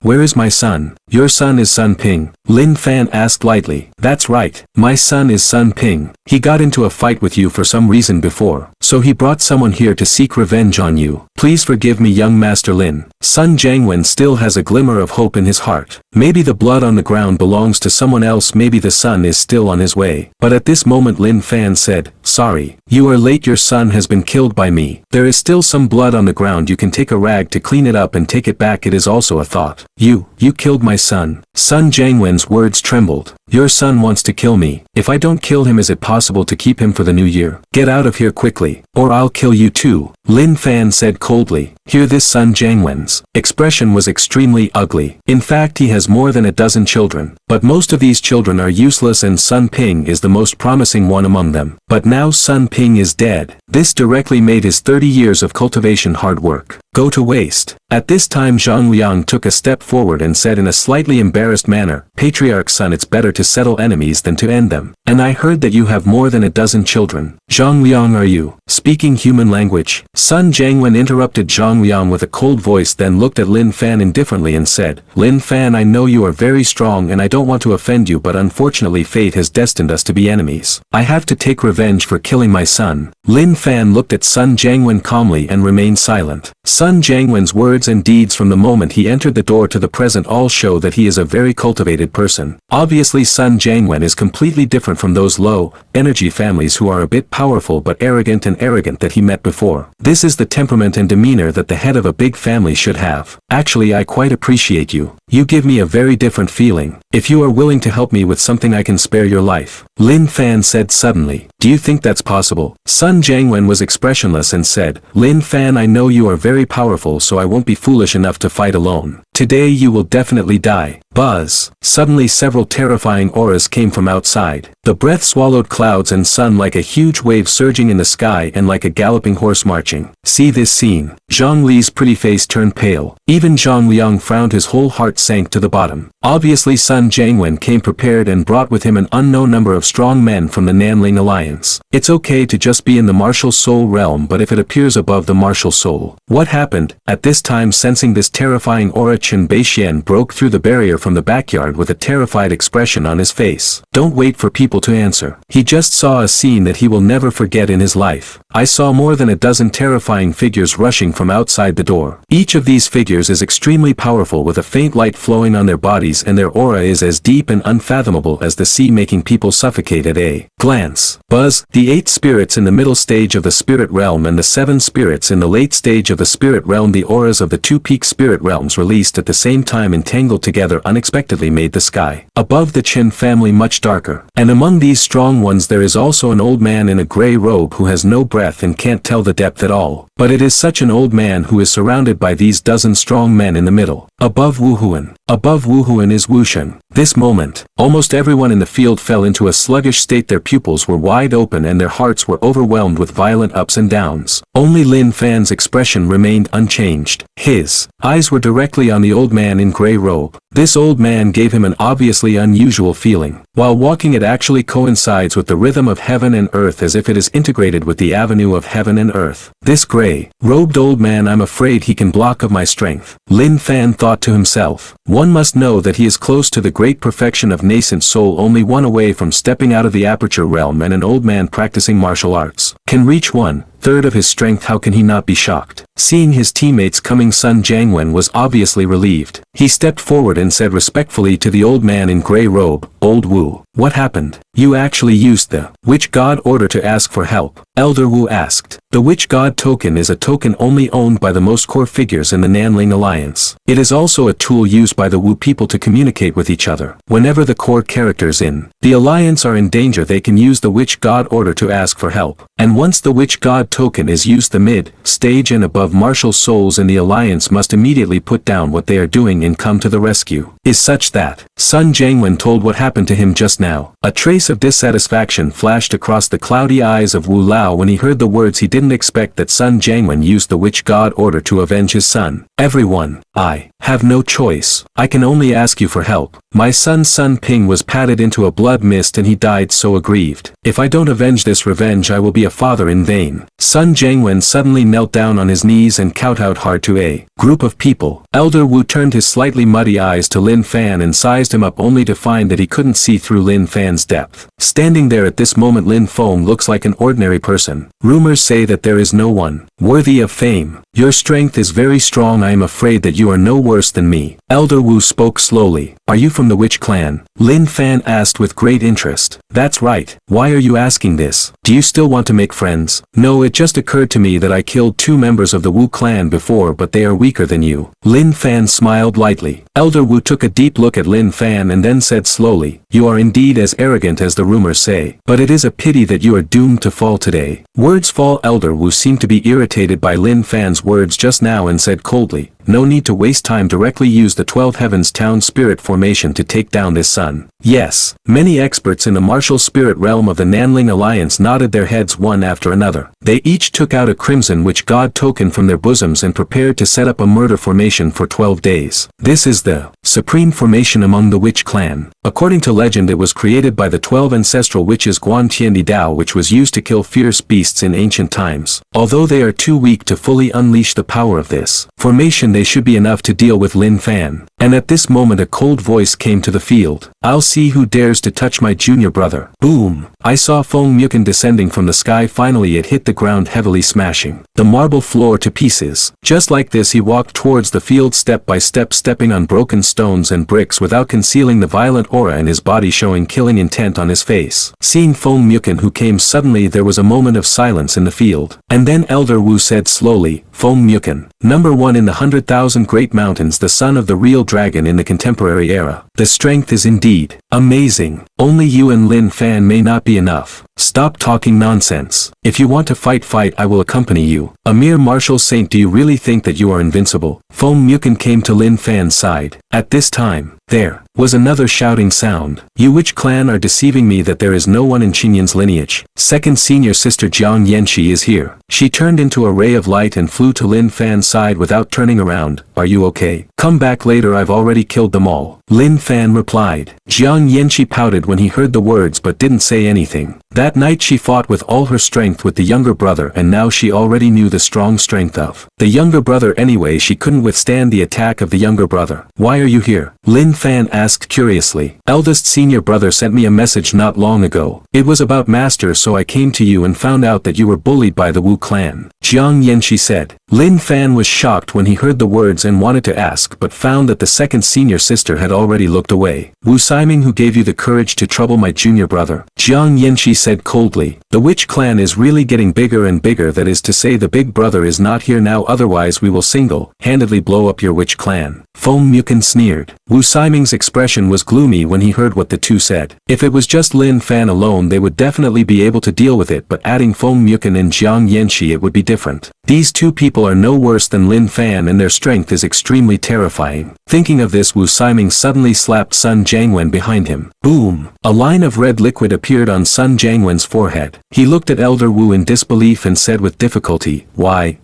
where is my son? Your son is Sun Ping. Lin Fan asked lightly. That's right, my son is Sun Ping. He got into a fight with you for some reason before, so he brought someone here to seek revenge on you. Please forgive me, young Master Lin. Sun Jiangwen still has a glimmer of hope in his heart. Maybe the blood on the ground belongs to someone else, maybe the son is still on his way. But at this moment Lin Fan said, sorry, you are late, your son has been killed by me. There is still some blood on the ground, you can take a rag to clean it up and take it back. It is also a thought. You killed my son. Sun Jiangwen's words trembled. Your son wants to kill me. If I don't kill him, is it possible to keep him for the new year? Get out of here quickly, or I'll kill you too. Lin Fan said coldly. Hear this? Sun Jiangwen's expression was extremely ugly. In fact, he has more than a dozen children, but most of these children are useless and Sun Ping is the most promising one among them. But now Sun Ping is dead. This directly made his 30 years of cultivation hard work go to waste. At this time Zhang Liang took a step forward and said in a slightly embarrassed manner, Patriarch's son, it's better to settle enemies than to end them. And I heard that you have more than a dozen children. Zhang Liang, are you speaking human language? Sun Jiangwen interrupted Zhang Liang with a cold voice, then looked at Lin Fan indifferently and said, Lin Fan, I know you are very strong and I don't want to offend you, but unfortunately fate has destined us to be enemies. I have to take revenge for killing my son. Lin Fan looked at Sun Jiangwen calmly and remained silent. Sun Jiangwen's words and deeds from the moment he entered the door to the present all show that he is a very cultivated person. Obviously Sun Jiangwen is completely different from those low-energy families who are a bit powerful but arrogant that he met before. This is the temperament and demeanor that the head of a big family should have. Actually, I quite appreciate you. You give me a very different feeling. If you are willing to help me with something, I can spare your life. Lin Fan said suddenly. Do you think that's possible? Sun Jiangwen was expressionless and said, Lin Fan, I know you are very powerful, so I won't be foolish enough to fight alone. Today you will definitely die. Buzz. Suddenly several terrifying auras came from outside. The breath swallowed clouds and sun like a huge wave surging in the sky and like a galloping horse marching. See this scene. Zhang Li's pretty face turned pale. Even Zhang Liang frowned, his whole heart sank to the bottom. Obviously Sun Jiangwen came prepared and brought with him an unknown number of strong men from the Nanling Alliance. It's okay to just be in the martial soul realm, but if it appears above the martial soul. What happened? At this time, sensing this terrifying aura, Chen Beixian broke through the barrier from the backyard with a terrified expression on his face. Don't wait for people to answer. He just saw a scene that he will never forget in his life. I saw more than a dozen terrifying figures rushing from outside the door. Each of these figures is extremely powerful with a faint light flowing on their bodies, and their aura is as deep and unfathomable as the sea, making people suffocate at a glance. Buzz. The 8 spirits in the middle stage of the spirit realm and the 7 spirits in the late stage of the spirit realm. The auras of the 2 peak spirit realms released almost at the same time entangled together unexpectedly made the sky above the Chen family much darker. And among these strong ones there is also an old man in a gray robe who has no breath and can't tell the depth at all. But it is such an old man who is surrounded by these dozen strong men in the middle. Above Wu Huan. Above Wu Huan is Wu Shen. This moment, almost everyone in the field fell into a sluggish state. Their pupils were wide open and their hearts were overwhelmed with violent ups and downs. Only Lin Fan's expression remained unchanged. His eyes were directly on the old man in gray robe. This old man gave him an obviously unusual feeling. While walking, it actually coincides with the rhythm of heaven and earth, as if it is integrated with the avenue of heaven and earth. This gray-robed old man, I'm afraid he can block of my strength. Lin Fan thought to himself. One must know that he is close to the great perfection of nascent soul, only one away from stepping out of the aperture realm, and an old man practicing martial arts can reach 1/3 of his strength. How can he not be shocked? Seeing his teammates coming, Sun Jiangwen was obviously relieved. He stepped forward and said respectfully to the old man in gray robe, "Old Wu, what happened? You actually used the witch god order to ask for help?" Elder Wu asked. The witch god token is a token only owned by the most core figures in the Nanling Alliance. It is also a tool used by the Wu people to communicate with each other. Whenever the core characters in the alliance are in danger, they can use the witch god order to ask for help. And once the witch god token is used, the mid-stage and above martial souls in the alliance must immediately put down what they are doing and come to the rescue. Is such that Sun Jiangwen told what happened to him just now. A trace of dissatisfaction flashed across the cloudy eyes of Wu Lao when he heard the words. He didn't expect that Sun Jiangwen used the witch god order to avenge his son. Everyone, I have no choice. I can only ask you for help. My son Sun Ping was patted into a blood mist and he died so aggrieved. If I don't avenge this revenge, I will be a father in vain. Sun Jiangwen suddenly knelt down on his knees and kowtowed out hard to a group of people. Elder Wu turned his slightly muddy eyes to Lin Fan and sized him up, only to find that he couldn't see through Lin Fan's depth. Standing there at this moment, Lin Feng looks like an ordinary person. Rumors say that there is no one worthy of fame. Your strength is very strong. I am afraid that you are no worse than me. Elder Wu spoke slowly. Are you from the Witch Clan? Lin Fan asked with great interest. That's right. Why are you asking this? Do you still want to make friends? No, it just occurred to me that I killed 2 members of the Wu clan before, but they are weaker than you. Lin Fan smiled lightly. Elder Wu took a deep look at Lin Fan and then said slowly, you are indeed as arrogant as the rumors say, but it is a pity that you are doomed to fall today. Words fall. Elder Wu seemed to be irritated by Lin Fan's words just now and said coldly, no need to waste time, directly use the 12 Heavens Town Spirit Formation to take down this sun. Yes. Many experts in the martial spirit realm of the Nanling Alliance nodded their heads one after another. They each took out a Crimson Witch God token from their bosoms and prepared to set up a murder formation for 12 days. This is the supreme formation among the Witch Clan. According to legend, it was created by the 12 ancestral witches Guan Tiandi Dao, which was used to kill fierce beasts in ancient times. Although they are too weak to fully unleash the power of this formation, they should be enough to deal with Lin Fan. And at this moment a cold voice came to the field. I'll see who dares to touch my junior brother. Boom! I saw Feng Mukin descending from the sky. Finally it hit the ground, heavily smashing the marble floor to pieces. Just like this he walked towards the field step by step, stepping on broken stones and bricks without concealing the violent aura in his body, showing killing intent on his face. Seeing Feng Mukin who came suddenly, there was a moment of silence in the field. And then Elder Wu said slowly, Feng Mukin, number 1 in the 100,000 Great Mountains, the son of the real dragon in the contemporary era. The strength is indeed amazing. Only you and Lin Fan may not be enough. Stop talking nonsense. If you want to fight, I will accompany you. A mere martial saint, do you really think that you are invincible? Feng Mukin came to Lin Fan's side. At this time, there was another shouting sound. You Witch Clan are deceiving me that there is no one in Qinyan's lineage. Second senior sister Jiang Yanxi is here. She turned into a ray of light and flew to Lin Fan's side without turning around. Are you okay? Come back later, I've already killed them all. Lin Fan replied. Jiang Yanxi pouted when he heard the words but didn't say anything. That night she fought with all her strength with the younger brother, and now she already knew the strong strength of the younger brother. Anyway, she couldn't withstand the attack of the younger brother. Why are you here? Lin Fan asked curiously. Eldest senior brother sent me a message not long ago. It was about Master, so I came to you and found out that you were bullied by the Wu clan. Jiang Yanxi said. Lin Fan was shocked when he heard the words and wanted to ask, but found that the second senior sister had already looked away. Wu Siming, who gave you the courage to trouble my junior brother? Jiang Yanxi said coldly, "The witch clan is really getting bigger and bigger, that is to say the big brother is not here now, otherwise we will single-handedly blow up your witch clan." Feng Mukin sneered. Wu Siming's expression was gloomy when he heard what the two said. If it was just Lin Fan alone they would definitely be able to deal with it, but adding Feng Mukin and Jiang Yanxi it would be different. These two people are no worse than Lin Fan and their strength is extremely terrifying. Thinking of this, Wu Siming suddenly slapped Sun Jiangwen behind him. Boom! A line of red liquid appeared on Sun Jiangwen's forehead. He looked at Elder Wu in disbelief and said with difficulty, Why?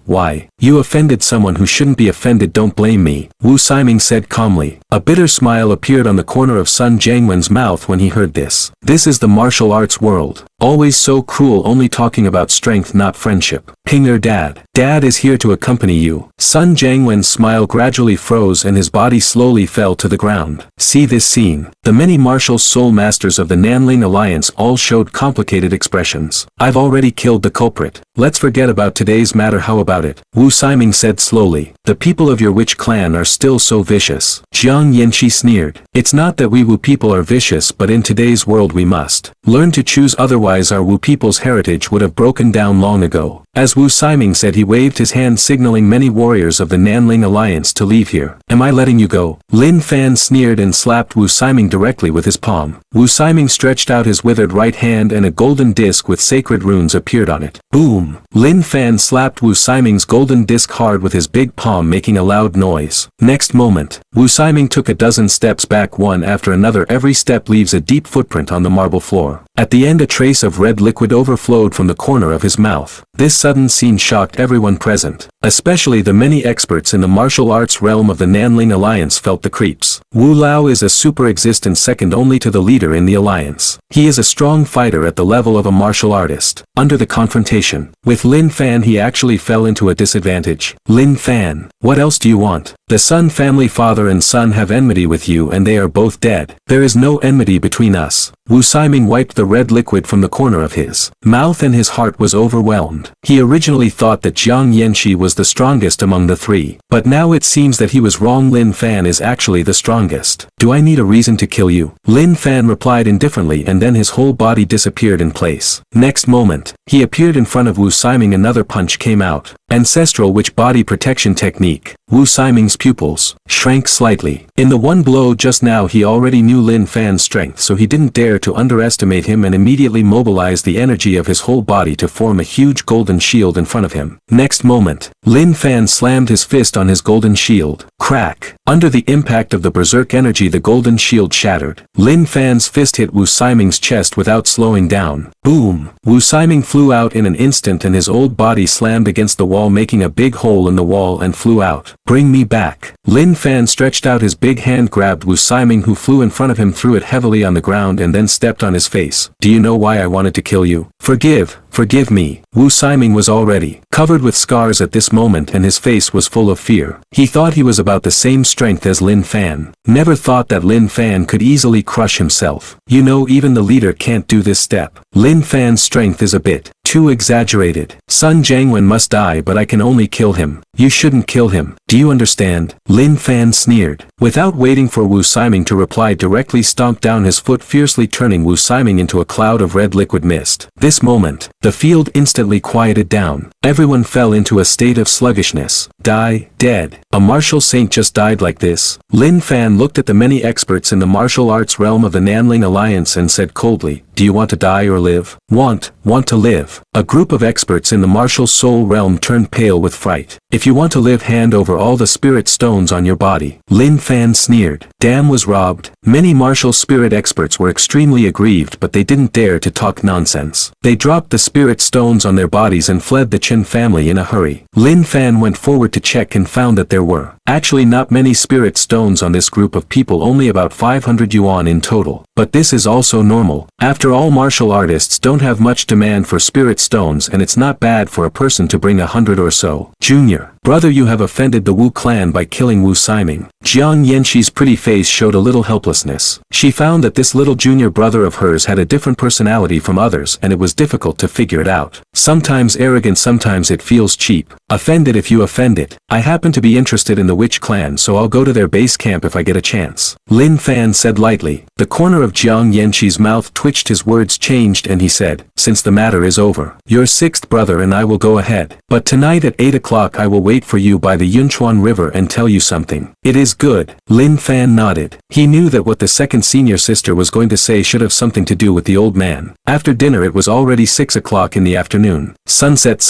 You offended someone who shouldn't be offended, don't blame me," Wu Siming said calmly. A bitter smile appeared on the corner of Sun Jiangwen's mouth when he heard this. This is the martial arts world. Always so cruel, only talking about strength not friendship. Pinger Dad. Dad is here to accompany you. Sun Jiangwen's smile gradually froze and his body slowly fell to the ground. See this scene. The many martial soul masters of the Nanling Alliance all showed complicated expressions. I've already killed the culprit. Let's forget about today's matter, how about it? Wu Siming said slowly. The people of your witch clan are still so vicious. Jiang Yanxi sneered. It's not that we Wu people are vicious, but in today's world we must learn to choose, otherwise our Wu people's heritage would have broken down long ago. As Wu Siming said, he waved his hand signaling many warriors of the Nanling Alliance to leave here. Am I letting you go? Lin Fan sneered and slapped Wu Siming directly with his palm. Wu Siming stretched out his withered right hand and a golden disc with sacred runes appeared on it. Boom! Lin Fan slapped Wu Siming's golden disc hard with his big palm, making a loud noise. Next moment, Wu Siming took a dozen steps back, one after another. Every step leaves a deep footprint on the marble floor. At the end, a trace of red liquid overflowed from the corner of his mouth. This sudden scene shocked everyone present. Especially the many experts in the martial arts realm of the Nanling Alliance felt the creeps. Wu Lao is a super existent second only to the leader in the alliance. He is a strong fighter at the level of a martial artist. Under the confrontation with Lin Fan, he actually fell into a disadvantage. Lin Fan, what else do you want? The Sun family, father and son, have enmity with you and they are both dead. There is no enmity between us. Wu Siming wiped the red liquid from the corner of his mouth and his heart was overwhelmed. He originally thought that Jiang Yanxi was the strongest among the three, but now it seems that he was wrong. Lin Fan is actually the strongest. Do I need a reason to kill you? Lin Fan replied indifferently, and then his whole body disappeared in place. Next moment, he appeared in front of Wu Siming. Another punch came out. Ancestral witch body protection technique. Wu Siming's pupils shrank slightly. In the one blow just now, he already knew Lin Fan's strength, so he didn't dare to underestimate him and immediately mobilized the energy of his whole body to form a huge golden shield in front of him. Next moment, Lin Fan slammed his fist on his golden shield. Crack! Under the impact of the berserk energy, the golden shield shattered. Lin Fan's fist hit Wu Siming's chest without slowing down. Boom! Wu Siming flew out in an instant and his old body slammed against the wall, making a big hole in the wall, and flew out. Bring me back. Lin Fan stretched out his big hand, grabbed Wu Siming who flew in front of him, threw it heavily on the ground and then stepped on his face. Do you know why I wanted to kill you? Forgive me. Wu Siming was already covered with scars at this moment and his face was full of fear. He thought he was about the same strength as Lin Fan. Never thought that Lin Fan could easily crush himself. You know, even the leader can't do this step. Lin Fan's strength is a bit too exaggerated. Sun Jiangwen must die, but I can only kill him. You shouldn't kill him. Do you understand? Lin Fan sneered. Without waiting for Wu Siming to reply, directly stomped down his foot, fiercely turning Wu Siming into a cloud of red liquid mist. This moment, the field instantly quieted down. Everyone fell into a state of sluggishness. Die, dead. A martial saint just died like this. Lin Fan looked at the many experts in the martial arts realm of the Nanling Alliance and said coldly, do you want to die or live? Want to live. A group of experts in the martial soul realm turned pale with fright. If you want to live, hand over all the spirit stones on your body. Lin Fan sneered. Damn, was robbed. Many martial spirit experts were extremely aggrieved, but they didn't dare to talk nonsense. They dropped the spirit stones on their bodies and fled the Chen family in a hurry. Lin Fan went forward to check and found that there were actually not many spirit stones on this group of people, only about 500 yuan in total. But this is also normal. After all, martial artists don't have much demand for spirit stones, and it's not bad for a person to bring 100 or so. Junior brother, you have offended the Wu clan by killing Wu Siming. Jiang Yanxi's pretty face showed a little helplessness. She found that this little junior brother of hers had a different personality from others and it was difficult to figure it out. Sometimes arrogant, sometimes it feels cheap. Offended if you offend it. I happen to be interested in the witch clan, so I'll go to their base camp if I get a chance. Lin Fan said lightly. The corner of Jiang Yanxi's mouth twitched, his words changed, and he said, since the matter is over, your sixth brother and I will go ahead. But tonight at 8 o'clock I will wait for you by the Yunchuan River and tell you something. It is good. Lin Fan nodded. He knew that what the second senior sister was going to say should have something to do with the old man. After dinner it was already 6 o'clock in the afternoon. Sunset,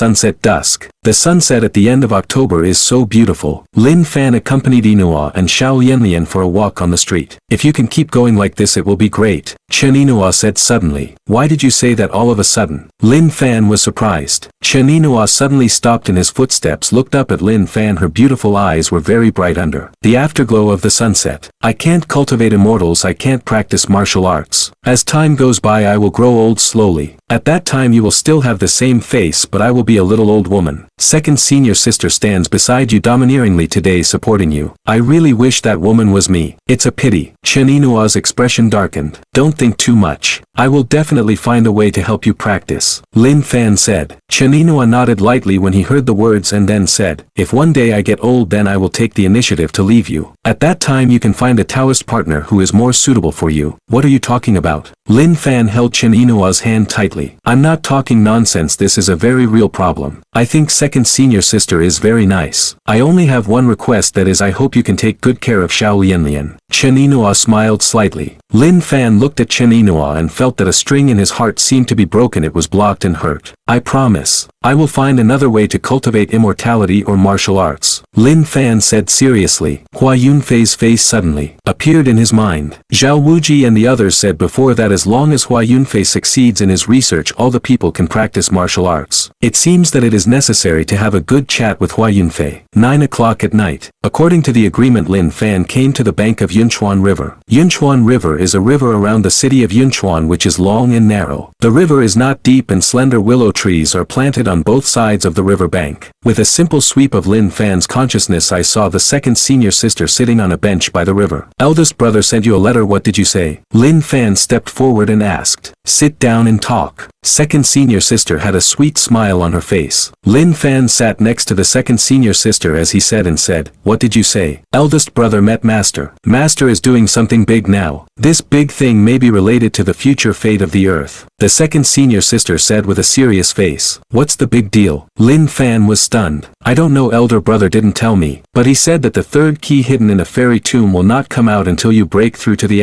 dusk. The sunset at the end of October is so beautiful. Lin Fan accompanied Inua and Xiao Yanlian for a walk on the street. If you can keep going like this it will be great, Chen Inua said suddenly. Why did you say that all of a sudden? Lin Fan was surprised. Chen Inua suddenly stopped in his footsteps, looked up at Lin Fan. Her beautiful eyes were very bright under the afterglow of the sunset. I can't cultivate immortals, I can't practice martial arts. As time goes by I will grow old slowly. At that time you will still have the same face, but I will be a little old woman. Second senior sister stands beside you domineeringly today, supporting you. I really wish that woman was me. It's a pity. Chen Inua's expression darkened. Don't think too much. I will definitely find a way to help you practice, Lin Fan said. Chen Inua nodded lightly when he heard the words and then said, if one day I get old then I will take the initiative to leave you. At that time you can find a Taoist partner who is more suitable for you. What are you talking about? Lin Fan held Chen Inua's hand tightly. I'm not talking nonsense, this is a very real problem. I think second senior sister is very nice. I only have one request, that is I hope you can take good care of Xiao Yanlian. Chen Inua smiled slightly. Lin Fan looked at Chen Inua and felt that a string in his heart seemed to be broken. It was blocked and hurt. I promise. I will find another way to cultivate immortality or martial arts, Lin Fan said seriously. Hua Yunfei's face suddenly appeared in his mind. Zhao Wuji and the others said before that as long as Hua Yunfei succeeds in his research all the people can practice martial arts. It seems that it is necessary to have a good chat with Hua Yunfei. 9 o'clock at night. According to the agreement, Lin Fan came to the bank of Yunchuan River. Yunchuan River is a river around the city of Yunchuan which is long and narrow. The river is not deep and slender willow trees are planted on both sides of the river bank. With a simple sweep of Lin Fan's consciousness I saw the second senior sister sitting on a bench by the river. Eldest brother sent you a letter, what did you say? Lin Fan stepped forward and asked. Sit down and talk. Second senior sister had a sweet smile on her face. Lin Fan sat next to the second senior sister as he said what did you say? Eldest brother met Master. Master is doing something big now. This big thing may be related to the future fate of the earth. The second senior sister said with a serious face. What's the big deal? Lin Fan was stunned. I don't know, elder brother didn't tell me, but he said that the third key hidden in a fairy tomb will not come out until you break through to the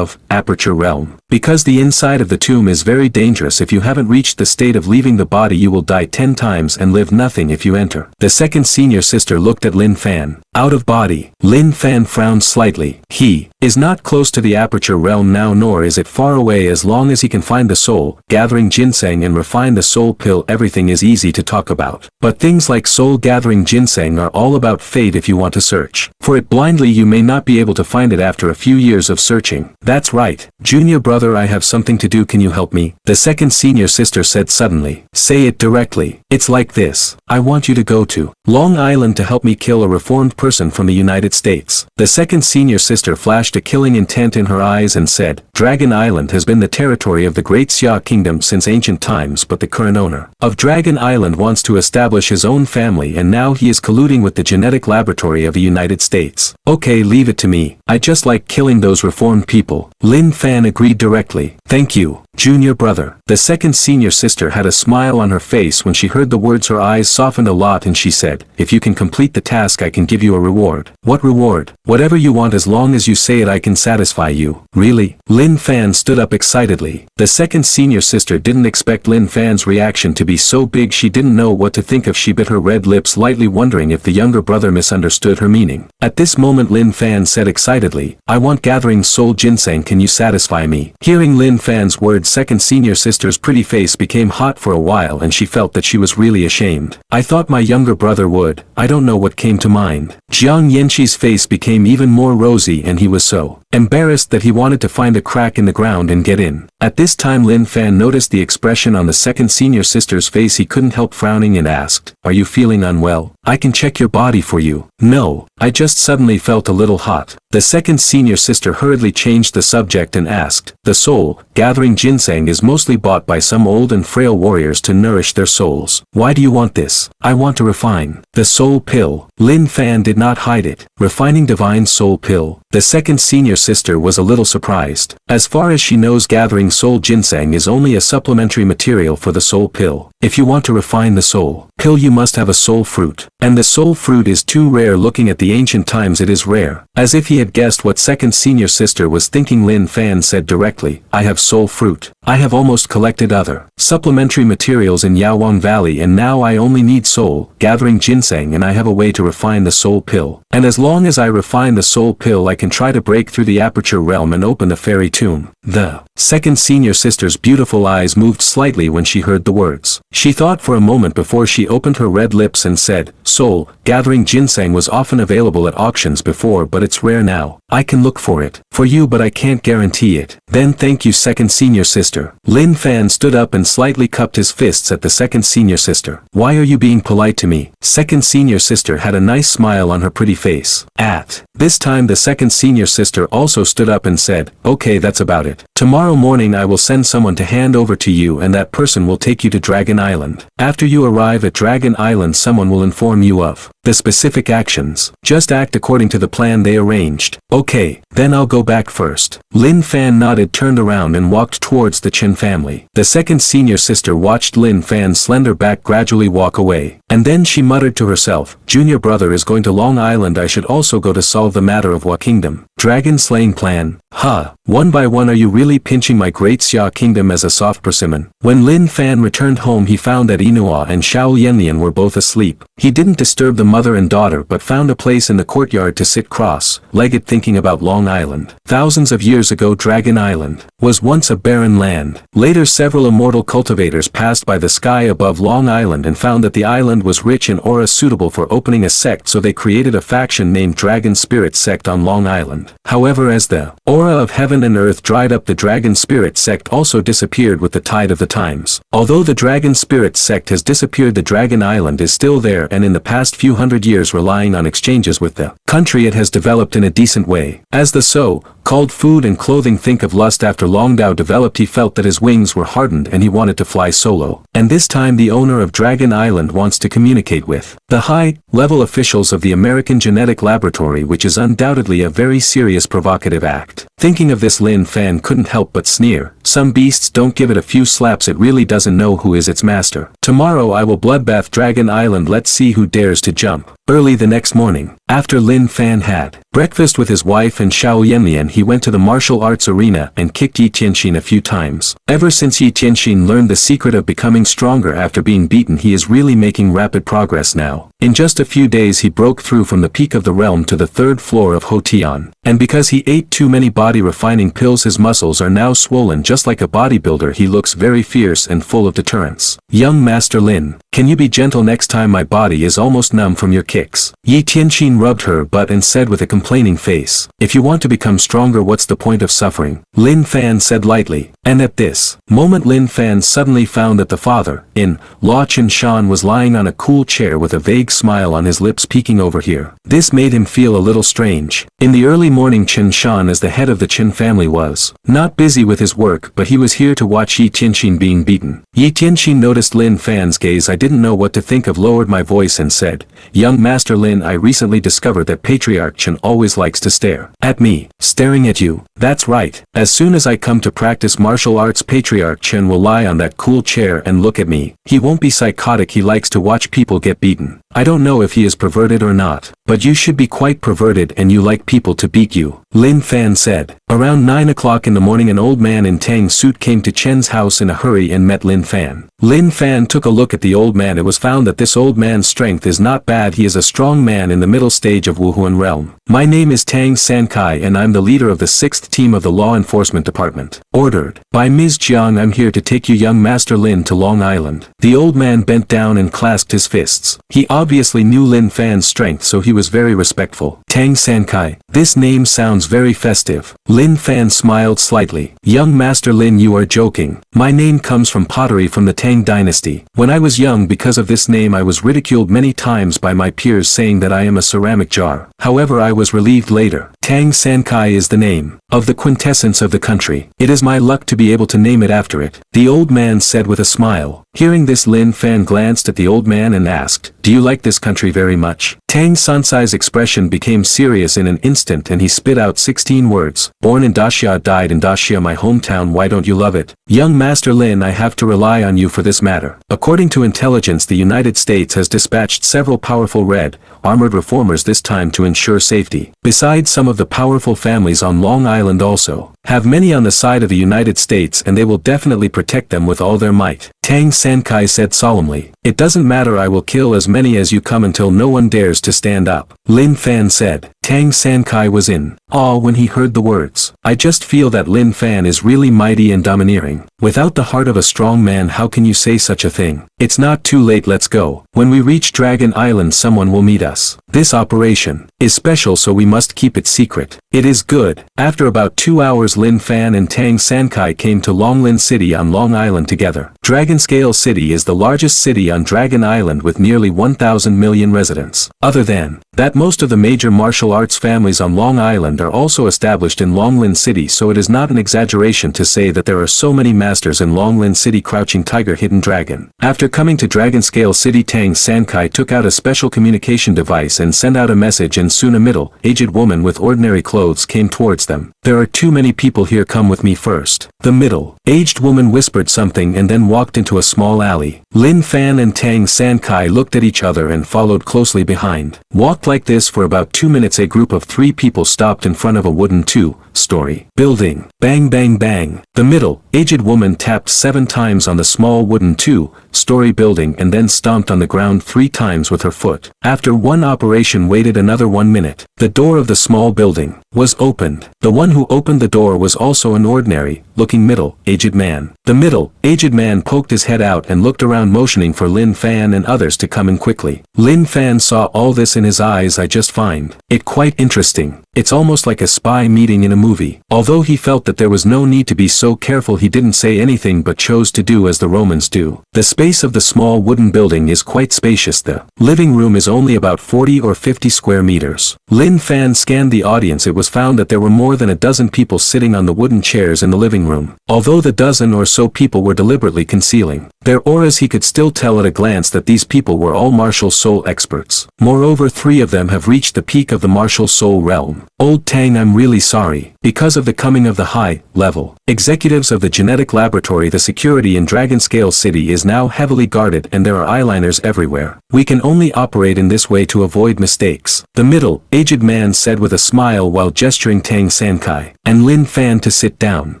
aperture realm. Because the inside of the tomb is very dangerous. If you haven't reached the state of leaving the body you will die 10 times and live nothing if you enter. The second senior sister looked at Lin Fan. Out of body. Lin Fan frowned slightly. He is not close to the aperture realm now, nor is it far away. As long as he can find the soul, gathering ginseng and refine the soul pill, everything is easy to talk about. But things like soul gathering ginseng are all about fate. If you want to search for it blindly you may not be able to find it after a few years of searching. That's right. Junior brother, I have something to do, can you help me? The second senior sister said suddenly. Say it directly. It's like this. I want you to go to Long Island to help me kill a reformed person from the United States. The second senior sister flashed a killing intent in her eyes and said, Dragon Island has been the territory of the Great Xia Kingdom since ancient times, but the current owner of Dragon Island wants to establish his own family and now he is colluding with the genetic laboratory of the United States. Okay, leave it to me. I just like killing those reformed people. Lin Fan agreed directly. Thank you, junior brother. The second senior sister had a smile on her face when she heard the words. Her eyes softened a lot and she said, if you can complete the task I can give you a reward. What reward? Whatever you want, as long as you say it I can satisfy you. Really? Lin Fan stood up excitedly. The second senior sister didn't expect Lin Fan's reaction to be so big. She didn't know what to think of. She bit her red lips lightly, wondering if the younger brother misunderstood her meaning. At this moment Lin Fan said excitedly, I want gathering soul ginseng, can you satisfy me? Hearing Lin Fan's words, second senior sister's pretty face became hot for a while and she felt that she was really ashamed. I thought my younger brother would. I don't know what came to mind. Jiang Yanxi's face became even more rosy and he was so embarrassed that he wanted to find a crack in the ground and get in. At this time Lin Fan noticed the expression on the second senior sister's face. He couldn't help frowning and asked, "Are you feeling unwell? I can check your body for you." "No, I just suddenly felt a little hot." The second senior sister hurriedly changed the subject and asked, "The soul gathering ginseng is mostly bought by some old and frail warriors to nourish their souls. Why do you want this?" "I want to refine the soul pill." Lin Fan did not hide it. Refining divine soul pill. The second senior sister was a little surprised. As far as she knows, gathering soul ginseng is only a supplementary material for the soul pill. If you want to refine the soul pill, you must have a soul fruit. And the soul fruit is too rare. Looking at the ancient times, it is rare. As if he had guessed what second senior sister was thinking, Lin Fan said directly, "I have soul fruit. I have almost collected other supplementary materials in Yaowang Valley, and now I only need soul gathering ginseng, and I have a way to refine the soul pill. And as long as I refine the soul pill, I can try to break through the aperture realm and open the fairy tomb." The second senior sister's beautiful eyes moved slightly when she heard the words. She thought for a moment before she opened her red lips and said, "Soul gathering ginseng was often available at auctions before, but it's rare now. I can look for it for you, but I can't guarantee it." "Then thank you, second senior sister." Lin Fan stood up and slightly cupped his fists at the second senior sister. "Why are you being polite to me?" Second senior sister had a nice smile on her pretty face. At this time the second senior sister also stood up and said, "Okay, that's about it. Tomorrow morning I will send someone to hand over to you, and that person will take you to Dragon Island. After you arrive at Dragon Island, someone will inform you of the specific actions. Just act according to the plan they arranged." "Okay, then I'll go back first." Lin Fan nodded, turned around and walked towards the Chen family. The second senior sister watched Lin Fan's slender back gradually walk away. And then she muttered to herself, "Junior brother is going to Long Island. I should also go to solve the matter of Hua Kingdom. Dragon slaying plan. Huh, one by one. Are you really pinching my great Xia Kingdom as a soft persimmon?" When Lin Fan returned home, he found that Inua and Xiao Yanlian were both asleep. He didn't disturb the mother and daughter, but found a place in the courtyard to sit cross-legged thinking about Long Island. Thousands of years ago, Dragon Island was once a barren land. Later, several immortal cultivators passed by the sky above Long Island and found that the island was rich in aura suitable for opening a sect, so they created a faction named Dragon Spirit Sect on Long Island. However, as the aura of heaven and earth dried up, the Dragon Spirit Sect also disappeared with the tide of the times. Although the Dragon Spirit Sect has disappeared, the Dragon Island is still there, and in the past few hundred years, relying on exchanges with the country, it has developed in a decent way. As the so-called food and clothing think of lust, after Long Dao developed, he felt that his wings were hardened and he wanted to fly solo. And this time the owner of Dragon Island wants to communicate with the high-level officials of the American Genetic Laboratory, which is undoubtedly a very serious provocative act. Thinking of this, Lin Fan couldn't help but sneer. Some beasts don't give it a few slaps, it really doesn't know who is its master. Tomorrow I will bloodbath Dragon Island. Let's see who dares to jump. Early the next morning, after Lin Fan had breakfast with his wife and Xiao Yanlian, he went to the martial arts arena and kicked Yi Tianxin a few times. Ever since Yi Tianxin learned the secret of becoming stronger after being beaten, he is really making rapid progress now. In just a few days he broke through from the peak of the realm to the third floor of Hotian. And because he ate too many body refining pills, his muscles are now swollen. Just like a bodybuilder, he looks very fierce and full of deterrence. "Young Master Lin, can you be gentle next time? My body is almost numb from your kicks." Yi Tianxin rubbed her butt and said with a complaining face, "If you want to become stronger, what's the point of suffering?" Lin Fan said lightly. And at this moment Lin Fan suddenly found that the father-in-law Chen Shan was lying on a cool chair with a vague smile on his lips peeking over here. This made him feel a little strange. In the early morning, Chen Shan, as the head of the Chen family, was not busy with his work, but he was here to watch Yi Tianxin being beaten. Yi Tianxin noticed Lin Fan's gaze. "I didn't know what to think of," lowered my voice and said, "Young Master Lin, I recently discovered that Patriarch Chen always likes to stare at me." "Staring at you?" "That's right. As soon as I come to practice martial arts, Patriarch Chen will lie on that cool chair and look at me. He won't be psychotic. He likes to watch people get beaten. I don't know if he is perverted or not, but you should be quite perverted and you like people to beat you," Lin Fan said. Around 9 o'clock in the morning, an old man in Tang suit came to Chen's house in a hurry and met Lin Fan. Lin Fan took a look at the old man. It was found that this old man's strength is not bad. He is a strong man in the middle stage of Wuhuan realm. "My name is Tang Sankai and I'm the leader of the 6th team of the Law Enforcement Department. Ordered by Ms. Jiang, I'm here to take you, young Master Lin, to Long Island." The old man bent down and clasped his fists. He obviously knew Lin Fan's strength, so he was very respectful. Tang Sankai. This name sounds very festive. Lin Fan smiled slightly. Young Master Lin, you are joking. My name comes from pottery from the Tang dynasty. When I was young, because of this name I was ridiculed many times by my peers, saying that I am a ceramic jar. However, I was relieved later. Tang Sankai is the name of the quintessence of the country. It is my luck to be able to name it after it, the old man said with a smile. Hearing this, Lin Fan glanced at the old man and asked, do you like this country very much? Tang Sansai's expression became serious in an instant and he spit out 16 words. Born in Daxia, died in Daxia, my hometown. Why don't you love it? Young Master Lin, I have to rely on you for this matter. According to intelligence, the United States has dispatched several powerful red, armored reformers this time to ensure safety. Besides, some of the powerful families on Long Island also have many on the side of the United States, and they will definitely protect them with all their might. Tang Sankai said solemnly. It doesn't matter, I will kill as many as you come until no one dares to stand up. Lin Fan said. Tang Sankai was in awe when he heard the words. I just feel that Lin Fan is really mighty and domineering. Without the heart of a strong man, how can you say such a thing? It's not too late, let's go. When we reach Dragon Island, someone will meet us. This operation is special, so we must keep it secret. It is good. After about 2 hours, Lin Fan and Tang Sankai came to Longlin City on Long Island together. Dragon Scale City is the largest city on Dragon Island with nearly 1,000 million residents. Other than that, most of the major martial arts families on Long Island are also established in Longlin City, so it is not an exaggeration to say that there are so many masters in Longlin City. Crouching Tiger, Hidden Dragon. After coming to Dragon Scale City, Tang Sankai took out a special communication device and sent out a message, and soon a middle-aged woman with ordinary clothes came towards them. There are too many people here, come with me first. The middle-aged woman whispered something and then walked into a small alley. Lin Fan and Tang Sankai looked at each other and followed closely behind. Walked like this for about 2 minutes. A group of 3 people stopped in front of a wooden 2-story building. Bang bang bang. The middle-aged woman tapped 7 times on the small wooden 2-story building and then stomped on the ground 3 times with her foot. After one operation waited another 1 minute. The door of the small building was opened. The one who opened the door was also an ordinary-looking middle-aged man. The middle-aged man poked his head out and looked around, motioning for Lin Fan and others to come in quickly. Lin Fan saw all this in his eyes. I just find it quite interesting. It's almost like a spy meeting in a movie. Although he felt that there was no need to be so careful, he didn't say anything but chose to do as the Romans do. The space of the small wooden building is quite spacious. The living room is only about 40 or 50 square meters. Lin Fan scanned the audience. It was found that there were more than a dozen people sitting on the wooden chairs in the living room. Although the dozen or so people were deliberately concealing their auras, he could still tell at a glance that these people were all martial soul experts. Moreover, 3 of them have reached the peak of the martial soul realm. Old Tang, I'm really sorry. Because of the coming of the high-level executives of the genetic laboratory, the security in Dragon Scale City is now heavily guarded and there are eyeliners everywhere. We can only operate in this way to avoid mistakes. The middle-aged man said with a smile while gesturing Tang Sankai and Lin Fan to sit down.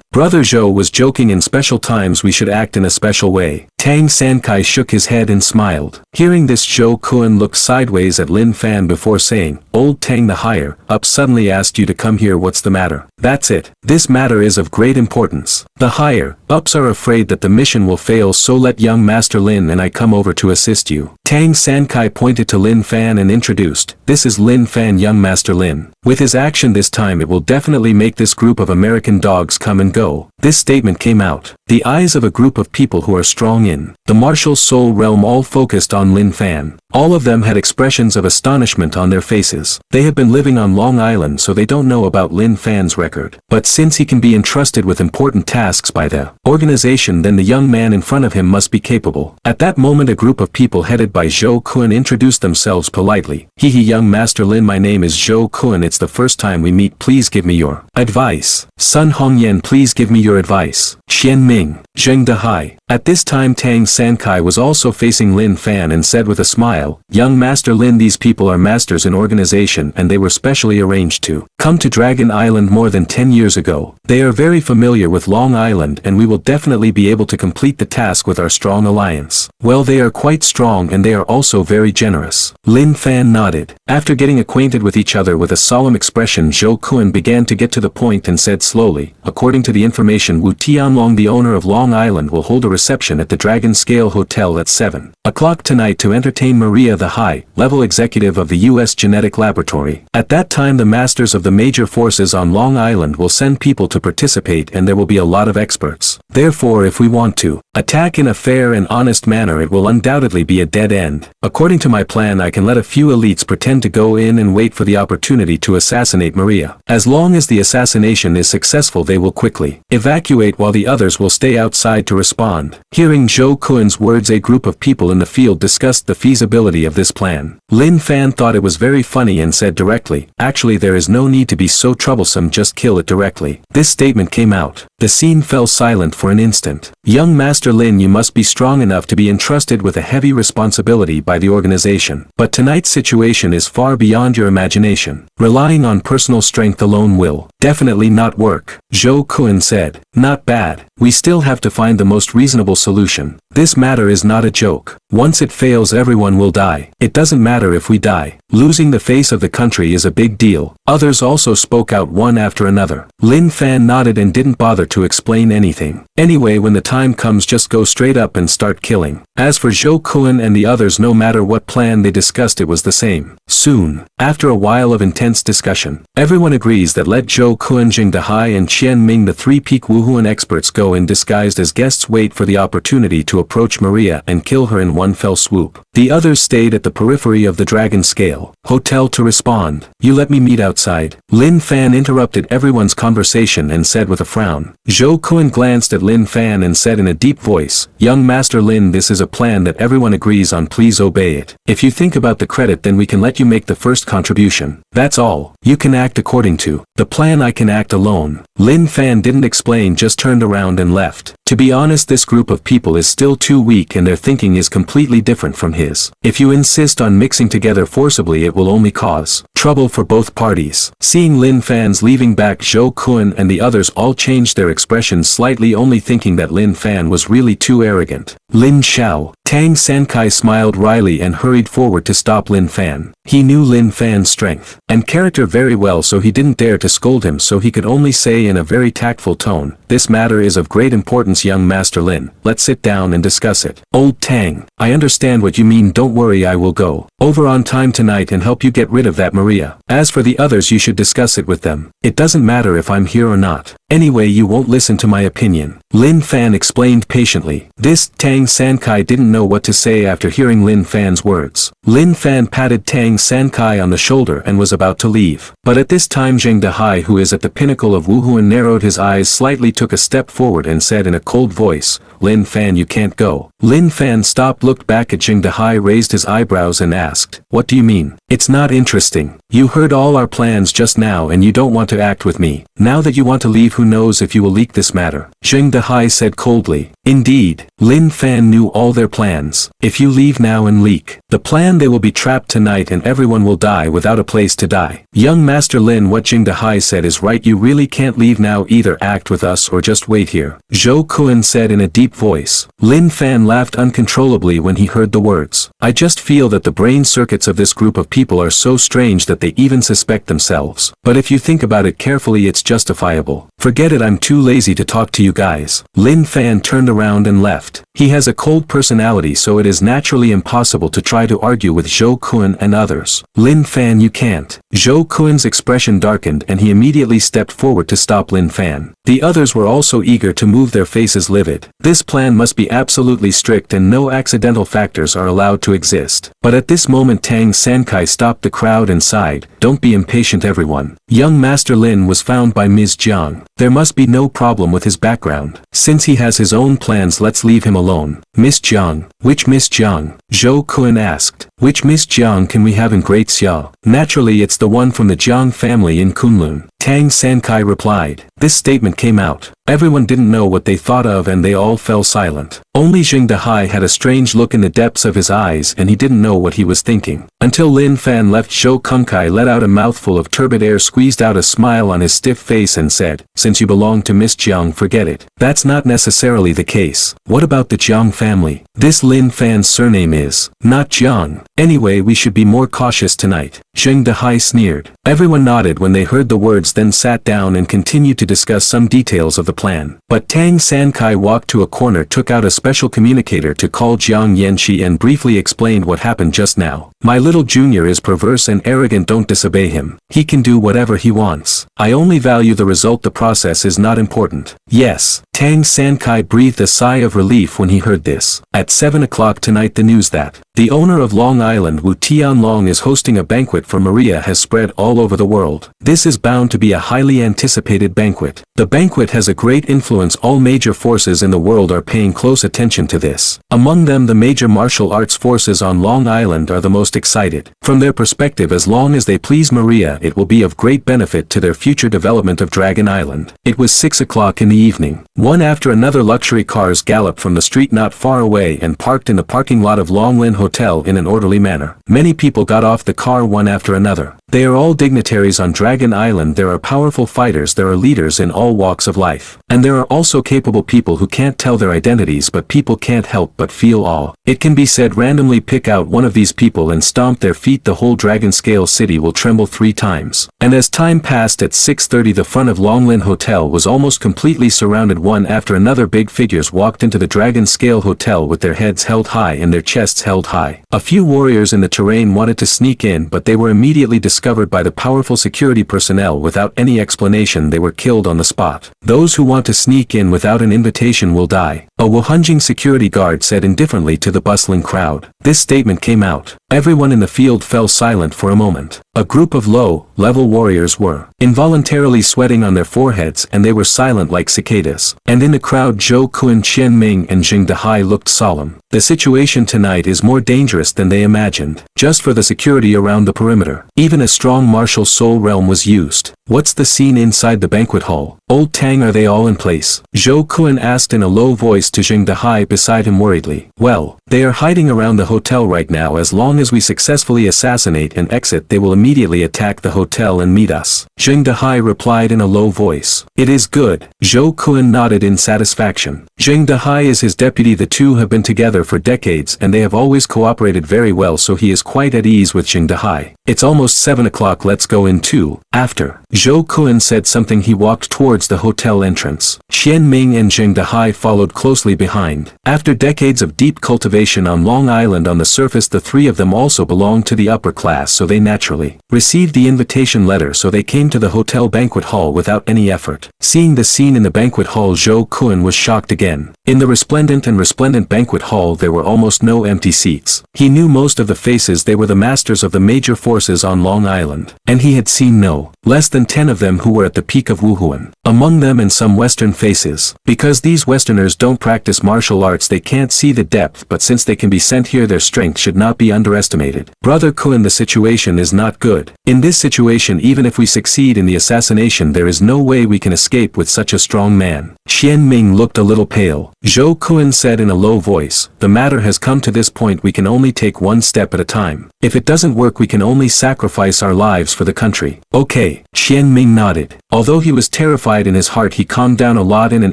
Brother Zhou was joking, in special times we should act in a special way. Tang Sankai shook his head and smiled. Hearing this, Zhou Kun looked sideways at Lin Fan before saying, Old Tang, the higher up suddenly asked you to come here. What's the matter? That's it. This matter is of great importance. The higher ups are afraid that the mission will fail, so let young Master Lin and I come over to assist you. Tang Sankai pointed to Lin Fan and introduced, this is Lin Fan, young Master Lin. With his action this time, it will definitely make this group of American dogs come and go. This statement came out. The eyes of a group of people who are strong in the martial soul realm all focused on Lin Fan. All of them had expressions of astonishment on their faces. They have been living on Long Island, so they don't know about Lin Fan's record. But since he can be entrusted with important tasks by the organization, then the young man in front of him must be capable. At that moment, a group of people headed by Zhou Kun introduced themselves politely. Hee, young Master Lin, my name is Zhou Kun. It's the first time we meet. Please give me your advice. Sun Hongyan, please give me your advice. Xian Ming, Zheng Dehai. At this time, Tang Sankai was also facing Lin Fan and said with a smile, Young Master Lin, these people are masters in organization and they were specially arranged to come to Dragon Island more than 10 years ago. They are very familiar with Long Island and we will definitely be able to complete the task with our strong alliance. Well, they are quite strong and they are also very generous. Lin Fan nodded. After getting acquainted with each other with a solemn expression, Zhou Kun began to get to the point and said slowly, according to the information, Wu Tianlong, the owner of Long Island, will hold a reception at the Dragon Scale Hotel at 7 o'clock tonight to entertain Maria, the high-level executive of the U.S. Genetic Laboratory. At that time, the masters of the major forces on Long Island will send people to participate, and there will be a lot of experts. Therefore, if we want to attack in a fair and honest manner, it will undoubtedly be a dead end. According to my plan, I can let a few elites pretend to go in and wait for the opportunity to assassinate Maria. As long as the assassination is successful, they will quickly evacuate while the others will stay outside to respond. Hearing Zhou Kuen's words, a group of people in the field discussed the feasibility of this plan. Lin Fan thought it was very funny and said directly, "Actually, there is no need to be so troublesome, just kill it directly." This statement came out. The scene fell silent for an instant. Young Master Lin, you must be strong enough to be entrusted with a heavy responsibility by the organization. But tonight's situation is far beyond your imagination. Relying on personal strength alone will definitely not work. Zhou Kun said, "Not bad. We still have to find the most reasonable solution. This matter is not a joke. Once it fails, everyone will die. It doesn't matter if we die. Losing the face of the country is a big deal." Others also spoke out one after another. Lin Fan nodded and didn't bother to explain anything. Anyway, when the time comes, just go straight up and start killing. As for Zhou Kun and the others, no matter what plan they discussed, it was the same. Soon, after a while of intense discussion, everyone agrees that let Zhou Kun, Jing Dehai and Qian Ming, the three peak Wuhuan experts, go in disguised as guests, wait for the opportunity to approach Maria and kill her in one fell swoop. The others stayed at the periphery of the Dragon Scale Hotel to respond. "You let me meet outside." Lin Fan interrupted everyone's conversation and said with a frown. Zhou Kun glanced at Lin Fan and said in a deep voice, "Young Master Lin, this is a plan that everyone agrees on. Please obey it. If you think about the credit, then we can let you make the first contribution. That's all. You can act according to the plan. I can act alone." Lin Fan didn't explain, just turned around and left. To be honest, this group of people is still too weak and their thinking is completely different from his. If you insist on mixing together forcibly, it will only cause trouble for both parties. Seeing Lin Fan's leaving back, Zhou Kun and the others all changed their expressions slightly, only thinking that Lin Fan was really too arrogant. Lin Xiao, Tang Sankai smiled wryly and hurried forward to stop Lin Fan. He knew Lin Fan's strength and character very well, so he didn't dare to scold him, so he could only say in a very tactful tone, "This matter is of great importance, young Master Lin. Let's sit down and discuss it." "Old Tang, I understand what you mean. Don't worry, I will go over on time tonight and help you get rid of that Maria. As for the others, you should discuss it with them. It doesn't matter if I'm here or not. Anyway, you won't listen to my opinion," Lin Fan explained patiently. This Tang Sankai didn't know what to say after hearing Lin Fan's words. Lin Fan patted Tang Sankai on the shoulder and was about to leave. But at this time, Jing Dehai, who is at the pinnacle of Wuhuan, narrowed his eyes slightly, took a step forward and said in a cold voice, "Lin Fan, you can't go." Lin Fan stopped, looked back at Jing Dehai, raised his eyebrows and asked, "What do you mean? It's not interesting. You heard all our plans just now and you don't want to act with me. Now that you want to leave, who knows if you will leak this matter?" Jing Dehai said coldly. Indeed, Lin Fan knew all their plans. If you leave now and leak the plan, they will be trapped tonight and everyone will die without a place to die. "Young Master Lin, what Jing Dehai said is right. You really can't leave now. Either act with us or just wait here," Zhou Kun said in a deep voice. Lin Fan laughed uncontrollably when he heard the words. "I just feel that the brain circuits of this group of people are so strange that they even suspect themselves. But if you think about it carefully, it's justifiable. Forget it, I'm too lazy to talk to you guys." Lin Fan turned around and left. He has a cold personality, so it is naturally impossible to try to argue with Zhou Kun and others. "Lin Fan, you can't." Zhou Kun's expression darkened and he immediately stepped forward to stop Lin Fan. The others were also eager to move, their faces livid. This plan must be absolutely strict and no accidental factors are allowed to exist. But at this moment, Tang Sankai stopped the crowd and sighed, "Don't be impatient, everyone. Young Master Lin was found by Ms. Jiang. There must be no problem with his background. Since he has his own plans, let's leave him alone." "Miss Jiang? Which Miss Jiang?" Zhou Kun asked. "Which Miss Jiang can we have in Great Xia?" "Naturally, it's the one from the Jiang family in Kunlun," Tang Sankai replied. This statement came out. Everyone didn't know what they thought of and they all fell silent. Only Jing Dehai had a strange look in the depths of his eyes and he didn't know what he was thinking. Until Lin Fan left, Zhou Kunkai let out a mouthful of turbid air, squeezed out a smile on his stiff face and said, "Since you belong to Miss Jiang, forget it." "That's not necessarily the case. What about the Jiang family? This Lin Fan's surname is not Jiang. Anyway, we should be more cautious tonight," Jing Dehai sneered. Everyone nodded when they heard the words then sat down and continued to discuss some details of the plan. But Tang Sankai walked to a corner, took out a special communicator to call Jiang Yanxi and briefly explained what happened just now. My little junior is perverse and arrogant, don't disobey him. He can do whatever he wants. I only value the result, the process is not important. Yes. Tang Sankai breathed a sigh of relief when he heard this. At 7 o'clock tonight, the news that the owner of Long Island, Wu Tianlong, is hosting a banquet for Maria has spread all over the world. This is bound to be a highly anticipated banquet. The banquet has a great influence. All major forces in the world are paying close attention to this. Among them, the major martial arts forces on Long Island are the most excited. From their perspective, as long as they please Maria, it will be of great benefit to their future development of Dragon Island. It was 6 o'clock in the evening. One after another luxury cars galloped from the street not far away and parked in the parking lot of Longlin Hotel in an orderly manner. Many people got off the car one after another. They are all dignitaries on Dragon Island. There are powerful fighters, there are leaders in all walks of life. And there are also capable people who can't tell their identities, but people can't help but feel awe. It can be said, randomly pick out one of these people and stomp their feet, the whole Dragon Scale City will tremble 3 times. And as time passed, at 6:30 the front of Longlin Hotel was almost completely surrounded. One after another big figures walked into the Dragon Scale Hotel with their heads held high and their chests held high. A few warriors in the terrain wanted to sneak in, but they were immediately discovered by the powerful security personnel. Without any explanation, they were killed on the spot. Those who want to sneak in without an invitation will die, a Wuhanjing security guard said indifferently to the bustling crowd. This statement came out. Everyone in the field fell silent for a moment. A group of low-level warriors were involuntarily sweating on their foreheads, and they were silent like cicadas. And in the crowd, Zhou Kun, Qian Ming and Jing Dehai looked solemn. The situation tonight is more dangerous than they imagined. Just for the security around the perimeter, even a strong martial soul realm was used. What's the scene inside the banquet hall? Old Tang, are they all in place? Zhou Kun asked in a low voice to Jing Dehai beside him worriedly. Well, they are hiding around the hotel right now. As long as we successfully assassinate and exit, they will immediately attack the hotel and meet us. Jing Dehai replied in a low voice. It is good. Zhou Kun nodded in satisfaction. Jing Dehai is his deputy. The two have been together for decades and they have always cooperated very well, so he is quite at ease with Jing Dehai. It's almost 7 o'clock, let's go in too. After Zhou Kun said something, he walked towards the hotel entrance. Qian Ming and Jing Dehai followed closely behind. After decades of deep cultivation on Long Island, on the surface the three of them also belonged to the upper class, so they naturally received the invitation letter, so they came to the hotel banquet hall without any effort. Seeing the scene in the banquet hall, Zhou Kun was shocked again. In the resplendent banquet hall there were almost no empty seats. He knew most of the faces. They were the masters of the major forces on Long Island, and he had seen no less than 10 of them who were at the peak of Wuhuan. Among them and some Western faces. Because these Westerners don't practice martial arts, they can't see the depth, but since they can be sent here, their strength should not be underestimated. Brother Kun, the situation is not good. In this situation, even if we succeed in the assassination, there is no way we can escape with such a strong man. Qian Ming looked a little pale. Zhou Kun said in a low voice, the matter has come to this point, we can only take one step at a time. If it doesn't work, we can only sacrifice our lives for the country. Okay. Qian Ming nodded. Although he was terrified in his heart, he calmed down a lot in an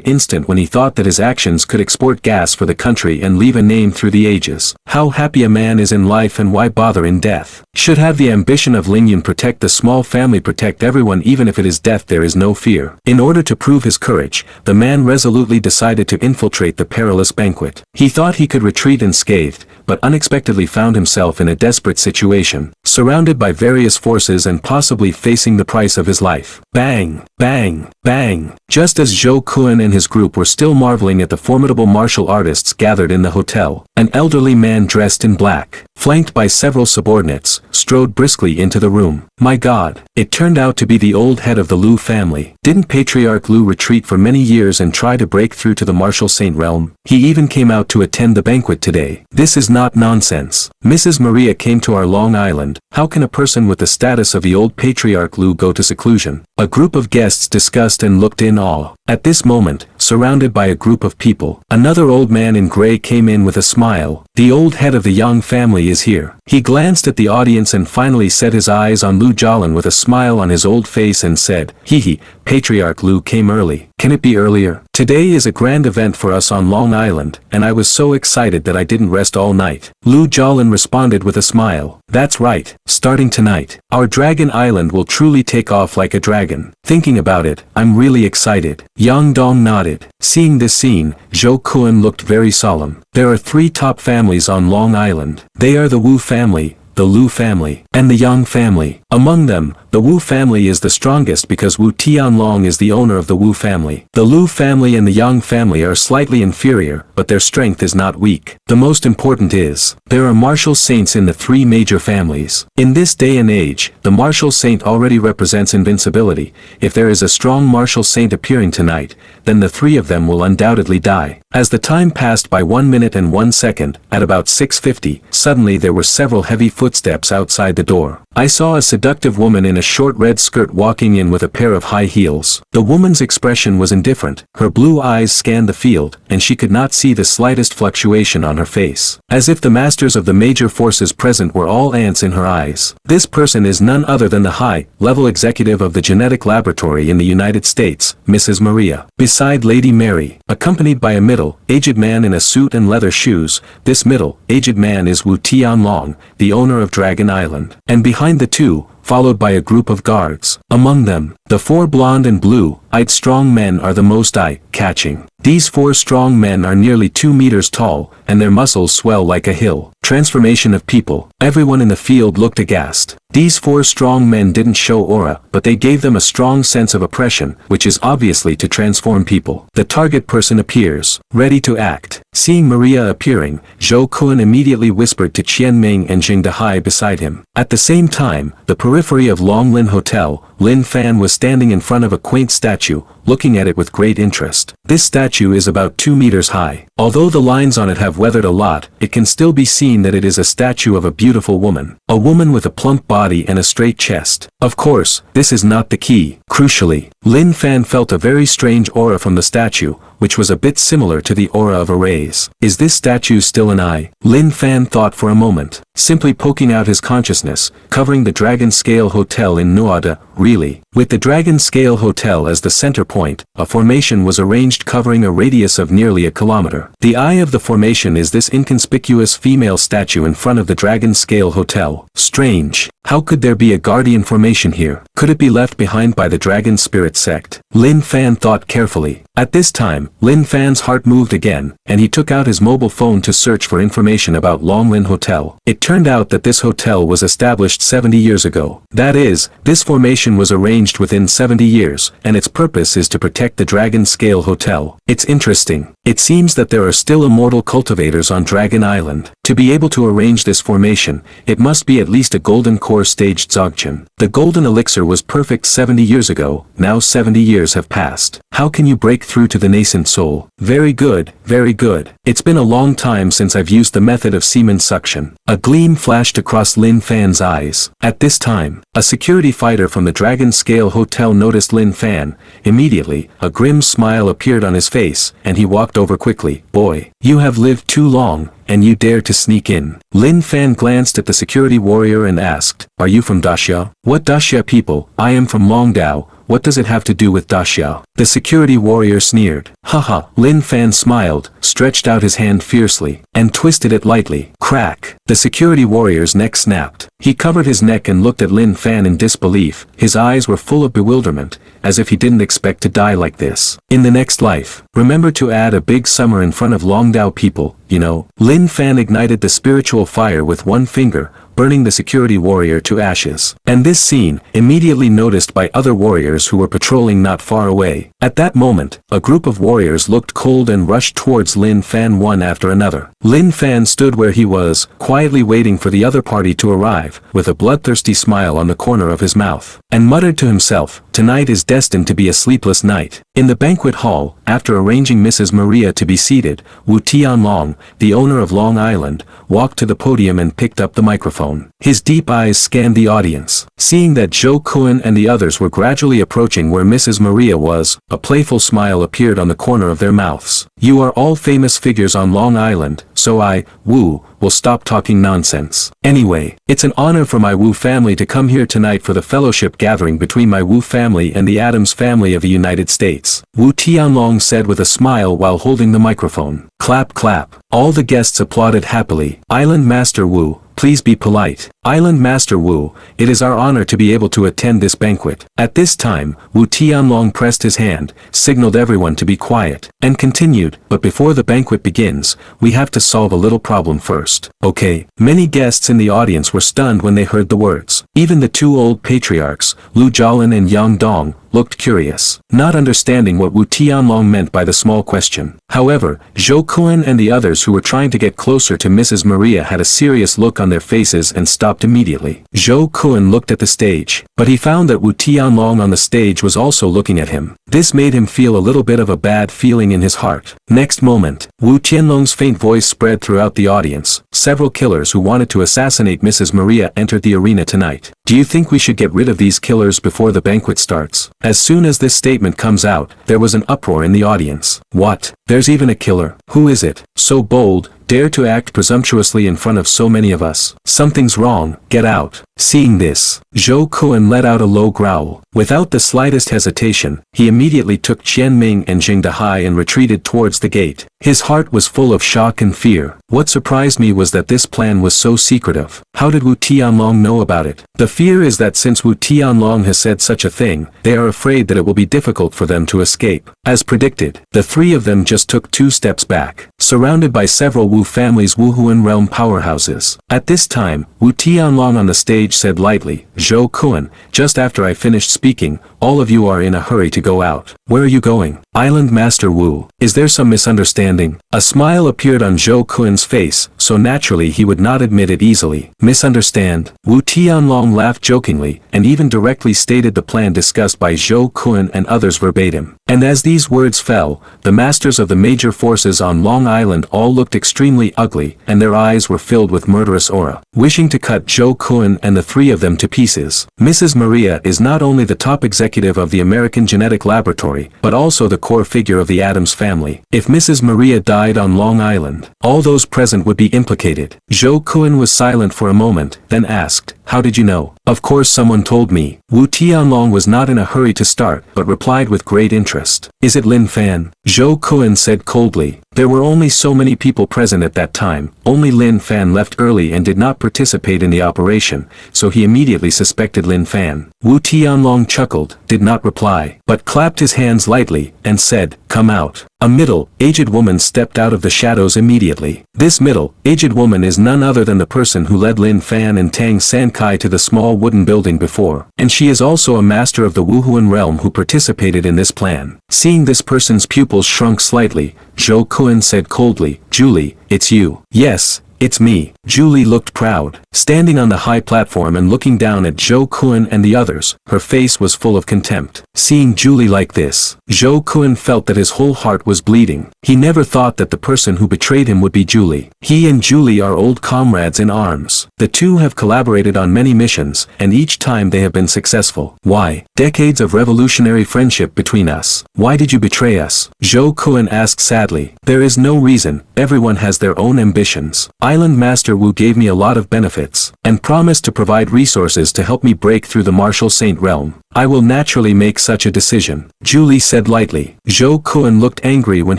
instant when he thought that his actions could export gas for the country and leave a name through the ages. How happy a man is in life and why bother in death? Should have the ambition of Lingyun, protect the small family, protect everyone, even if it is death, there is no fear. In order to prove his courage, the man resolutely decided to infiltrate the perilous banquet. He thought he could retreat unscathed, but unexpectedly found himself in a desperate situation, surrounded by various forces and possibly facing the price of his life. Bang! Bang! Bang! Just as Zhou Kun and his group were still marveling at the formidable martial artists gathered in the hotel, an elderly man dressed in black, flanked by several subordinates, strode briskly into the room. My God! It turned out to be the old head of the Liu family. Didn't Patriarch Liu retreat for many years and try to break through to the martial saint realm? He even came out to attend the banquet today. This is not nonsense. Mrs. Maria came to our Long Island. How can a person with the status of the old Patriarch Liu go to seclusion? A group of guests discussed and looked in awe. At this moment, surrounded by a group of people, another old man in gray came in with a smile. The old head of the Yang family is here. He glanced at the audience and finally set his eyes on Lu Jialin with a smile on his old face and said, "Hee hee, Patriarch Lu came early. Can it be earlier? Today is a grand event for us on Long Island, and I was so excited that I didn't rest all night." Lu Jialin responded with a smile. "That's right, starting tonight, our Dragon Island will truly take off like a dragon. Thinking about it, I'm really excited." Yang Dong nodded. Seeing this scene, Zhou Kun looked very solemn. There are 3 top families on Long Island. They are the Wu family, the Lu family, and the Yang family. Among them, the Wu family is the strongest because Wu Tianlong is the owner of the Wu family. The Lu family and the Yang family are slightly inferior, but their strength is not weak. The most important is, there are martial saints in the 3 major families. In this day and age, the martial saint already represents invincibility. If there is a strong martial saint appearing tonight, then the 3 of them will undoubtedly die. As the time passed by 1 minute and 1 second, at about 6:50, suddenly there were several heavy footsteps outside the door. I saw a seductive woman in a short red skirt walking in with a pair of high heels. The woman's expression was indifferent, her blue eyes scanned the field, and she could not see the slightest fluctuation on her face. As if the masters of the major forces present were all ants in her eyes. This person is none other than the high-level executive of the genetic laboratory in the United States, Mrs. Maria. Beside Lady Mary, accompanied by a middle-aged man in a suit and leather shoes, this middle-aged man is Wu Tianlong, the owner of Dragon Island. And behind the 2, followed by a group of guards. Among them, the 4 blonde and blue-eyed strong men are the most eye-catching. These 4 strong men are nearly 2 meters tall, and their muscles swell like a hill. Transformation of people. Everyone in the field looked aghast. These 4 strong men didn't show aura, but they gave them a strong sense of oppression, which is obviously to transform people. The target person appears, ready to act. Seeing Maria appearing, Zhou Kun immediately whispered to Qian Ming and Jing Dehai beside him. At the same time, the periphery of Long Lin Hotel, Lin Fan was standing in front of a quaint statue, looking at it with great interest. This statue is about 2 meters high. Although the lines on it have weathered a lot, it can still be seen that it is a statue of a beautiful woman. A woman with a plump body and a straight chest. Of course, this is not the key. Crucially, Lin Fan felt a very strange aura from the statue, which was a bit similar to the aura of a rays. Is this statue still an eye? Lin Fan thought for a moment, simply poking out his consciousness, covering the Dragon Scale Hotel in Noida, really. With the Dragon Scale Hotel as the center point, a formation was arranged covering a radius of nearly a kilometer. The eye of the formation is this inconspicuous female statue in front of the Dragon Scale Hotel. Strange. How could there be a guardian formation here? Could it be left behind by the Dragon Spirit sect? Lin Fan thought carefully. At this time, Lin Fan's heart moved again, and he took out his mobile phone to search for information about Long Lin Hotel. It turned out that this hotel was established 70 years ago. That is, this formation was arranged within 70 years, and its purpose is to protect the Dragon Scale Hotel. It's interesting. It seems that there are still immortal cultivators on Dragon Island. To be able to arrange this formation, it must be at least a golden core staged Dzogchen. The golden elixir was perfect 70 years ago, now 70 years have passed. How can you break through to the nascent soul? Very good, very good. It's been a long time since I've used the method of semen suction. A gleam flashed across Lin Fan's eyes. At this time, a security fighter from the Dragon Scale Hotel noticed Lin Fan. Immediately, a grim smile appeared on his face, and he walked over quickly. Boy, you have lived too long, and you dare to sneak in. Lin Fan glanced at the security warrior and asked, "Are you from Daxia?" "What Daxia people? I am from Longdao. What does it have to do with Daxia?" The security warrior sneered. Haha, Lin Fan smiled, stretched out his hand fiercely, and twisted it lightly. Crack! The security warrior's neck snapped. He covered his neck and looked at Lin Fan in disbelief. His eyes were full of bewilderment, as if he didn't expect to die like this. In the next life, remember to add a big summer in front of Longdao people, you know. Lin Fan ignited the spiritual fire with one finger, burning the security warrior to ashes. And this scene, immediately noticed by other warriors who were patrolling not far away. At that moment, a group of warriors looked cold and rushed towards Lin Fan one after another. Lin Fan stood where he was, quietly waiting for the other party to arrive, with a bloodthirsty smile on the corner of his mouth, and muttered to himself, "Tonight is destined to be a sleepless night." In the banquet hall, after arranging Mrs. Maria to be seated, Wu Tianlong, the owner of Long Island, walked to the podium and picked up the microphone. His deep eyes scanned the audience. Seeing that Zhou Kun and the others were gradually approaching where Mrs. Maria was, a playful smile appeared on the corner of their mouths. You are all famous figures on Long Island, so I, Wu, will stop talking nonsense. Anyway, it's an honor for my Wu family to come here tonight for the fellowship gathering between my Wu family and the Adams family of the United States. Wu Tianlong said with a smile while holding the microphone. Clap clap. All the guests applauded happily. Island Master Wu, please be polite. Island Master Wu, it is our honor to be able to attend this banquet. At this time, Wu Tianlong pressed his hand, signaled everyone to be quiet, and continued, but before the banquet begins, we have to solve a little problem first. Okay. Many guests in the audience were stunned when they heard the words. Even the two old patriarchs, Lu Jialin and Yang Dong, looked curious, not understanding what Wu Tianlong meant by the small question. However, Zhou Kun and the others who were trying to get closer to Mrs. Maria had a serious look on their faces and stopped immediately. Zhou Kun looked at the stage, but he found that Wu Tianlong on the stage was also looking at him. This made him feel a little bit of a bad feeling in his heart. Next moment, Wu Tianlong's faint voice spread throughout the audience. Several killers who wanted to assassinate Mrs. Maria entered the arena tonight. Do you think we should get rid of these killers before the banquet starts? As soon as this statement comes out, there was an uproar in the audience. What? There's even a killer. Who is it? So bold, dare to act presumptuously in front of so many of us. Something's wrong, get out. Seeing this, Zhou Kun let out a low growl. Without the slightest hesitation, he immediately took Qian Ming and Jing Dahai and retreated towards the gate. His heart was full of shock and fear. What surprised me was that this plan was so secretive. How did Wu Tianlong know about it? The fear is that since Wu Tianlong has said such a thing, they are afraid that it will be difficult for them to escape. As predicted, the three of them just took 2 steps back, surrounded by several Wu family's Wuhuan realm powerhouses. At this time, Wu Tianlong on the stage said lightly, Zhou Kun, just after I finished speaking, all of you are in a hurry to go out. Where are you going? Island Master Wu, is there some misunderstanding? A smile appeared on Zhou Kun's face, so naturally he would not admit it easily. Misunderstand? Wu Tianlong laughed jokingly, and even directly stated the plan discussed by Zhou Kun and others verbatim. And as these words fell, the masters of the major forces on Long Island all looked extremely ugly, and their eyes were filled with murderous aura, wishing to cut Zhou Kun and the 3 of them to pieces. Mrs. Maria is not only the top executive of the American Genetic Laboratory, but also the core figure of the Adams family. If Mrs. Maria died on Long Island, all those present would be implicated. Zhou Kun was silent for a moment, then asked, how did you know? Of course someone told me. Wu Tianlong was not in a hurry to start, but replied with great interest. Is it Lin Fan? Zhou Kun said coldly. There were only so many people present at that time, only Lin Fan left early and did not participate in the operation, so he immediately suspected Lin Fan. Wu Tianlong chuckled, did not reply, but clapped his hands lightly, and said, come out. A middle-aged woman stepped out of the shadows immediately. This middle-aged woman is none other than the person who led Lin Fan and Tang San Kai to the small wooden building before, and she is also a master of the Wuhuan realm who participated in this plan. Seeing this person's pupils shrunk slightly, Zhou Kun said coldly, Julie, it's you. Yes, it's me. Julie looked proud, standing on the high platform and looking down at Zhou Kun and the others. Her face was full of contempt. Seeing Julie like this, Zhou Kun felt that his whole heart was bleeding. He never thought that the person who betrayed him would be Julie. He and Julie are old comrades in arms. The two have collaborated on many missions, and each time they have been successful. Why? Decades of revolutionary friendship between us. Why did you betray us? Zhou Kun asked sadly. There is no reason. Everyone has their own ambitions. Island Master Wu gave me a lot of benefits, and promised to provide resources to help me break through the Martial Saint realm. I will naturally make such a decision, Julie said lightly. Zhou Kun looked angry when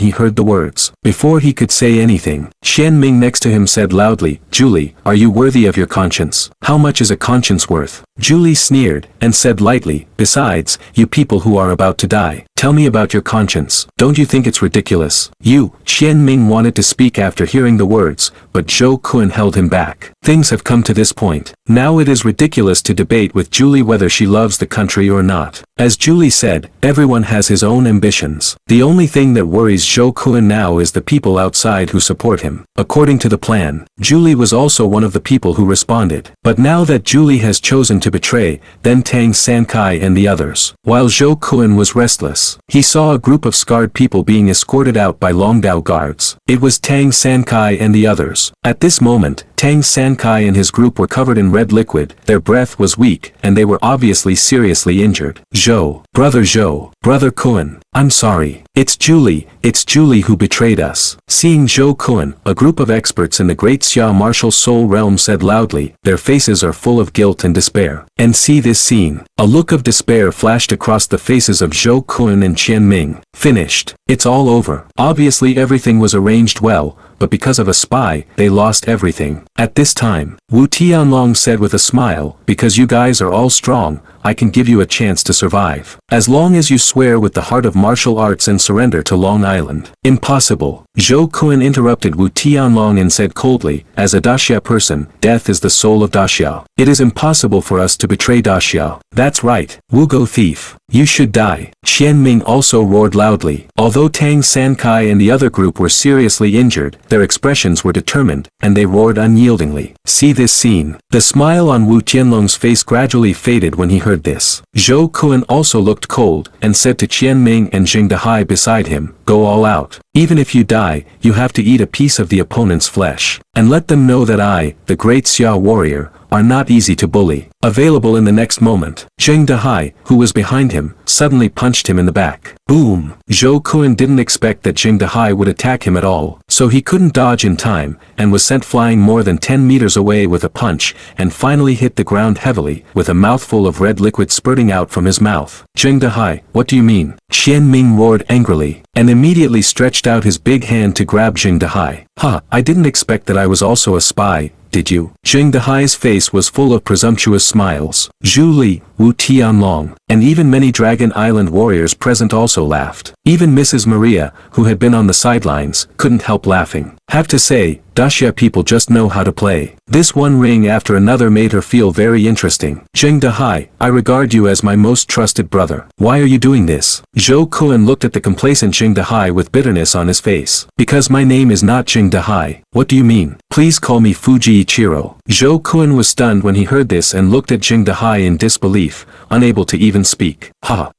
he heard the words. Before he could say anything, Qian Ming next to him said loudly, Julie, are you worthy of your conscience? How much is a conscience worth? Julie sneered, and said lightly, besides, you people who are about to die, tell me about your conscience. Don't you think it's ridiculous? Qian Ming wanted to speak after hearing the words, but Zhou Kun held him back. Things have come to this point. Now it is ridiculous to debate with Julie whether she loves the country or not. As Julie said, everyone has his own ambitions. The only thing that worries Zhou Kun now is the people outside who support him. According to the plan, Julie was also one of the people who responded. But now that Julie has chosen to betray, then Tang San Kai and the others. While Zhou Kun was restless, he saw a group of scarred people being escorted out by Longdao guards. It was Tang San Kai and the others. At this moment, Tang Sankai and his group were covered in red liquid, their breath was weak, and they were obviously seriously injured. Zhou, brother Kun, I'm sorry. It's Julie who betrayed us. Seeing Zhou Kun, a group of experts in the Great Xia martial soul realm said loudly, their faces are full of guilt and despair. And see this scene. A look of despair flashed across the faces of Zhou Kun and Qian Ming. Finished. It's all over. Obviously everything was arranged well, but because of a spy, they lost everything. At this time, Wu Tianlong said with a smile, because you guys are all strong, I can give you a chance to survive. As long as you swear with the heart of martial arts and surrender to Long Island. Impossible. Zhou Kun interrupted Wu Tianlong and said coldly, as a Daxia person, death is the soul of Daxia. It is impossible for us to betray Daxia. That's right, Wu Go thief. You should die. Qian Ming also roared loudly. Although Tang Sankai and the other group were seriously injured, their expressions were determined, and they roared unyieldingly. See this scene. The smile on Wu Tianlong's face gradually faded when he heard this. Zhou Kun also looked cold, and said to Qian Ming and Jing Dahai beside him, go all out. Even if you die, you have to eat a piece of the opponent's flesh. And let them know that I, the great Xia warrior, are not easy to bully. Available in the next moment, Jing Dahai, who was behind him, suddenly punched him in the back. Boom! Zhou Kun didn't expect that Jing Dahai would attack him at all, so he couldn't dodge in time, and was sent flying more than 10 meters away with a punch, and finally hit the ground heavily, with a mouthful of red liquid spurting out from his mouth. Jing Dahai, what do you mean? Qian Ming roared angrily, and immediately stretched out his big hand to grab Jing Dahai. I didn't expect that I was also a spy, did you? Jing Dahai's face was full of presumptuous smiles. Zhu Li, Wu Tianlong, and even many Dragon Island warriors present also laughed. Even Mrs. Maria, who had been on the sidelines, couldn't help laughing. Have to say, Daxia people just know how to play. This one ring after another made her feel very interesting. Jing Dahai, I regard you as my most trusted brother. Why are you doing this? Zhou Kun looked at the complacent Jing Dahai with bitterness on his face. Because my name is not Jing Dahai. What do you mean? Please call me Fuji Ichiro. Zhou Kun was stunned when he heard this and looked at Jing Dahai in disbelief, unable to even speak.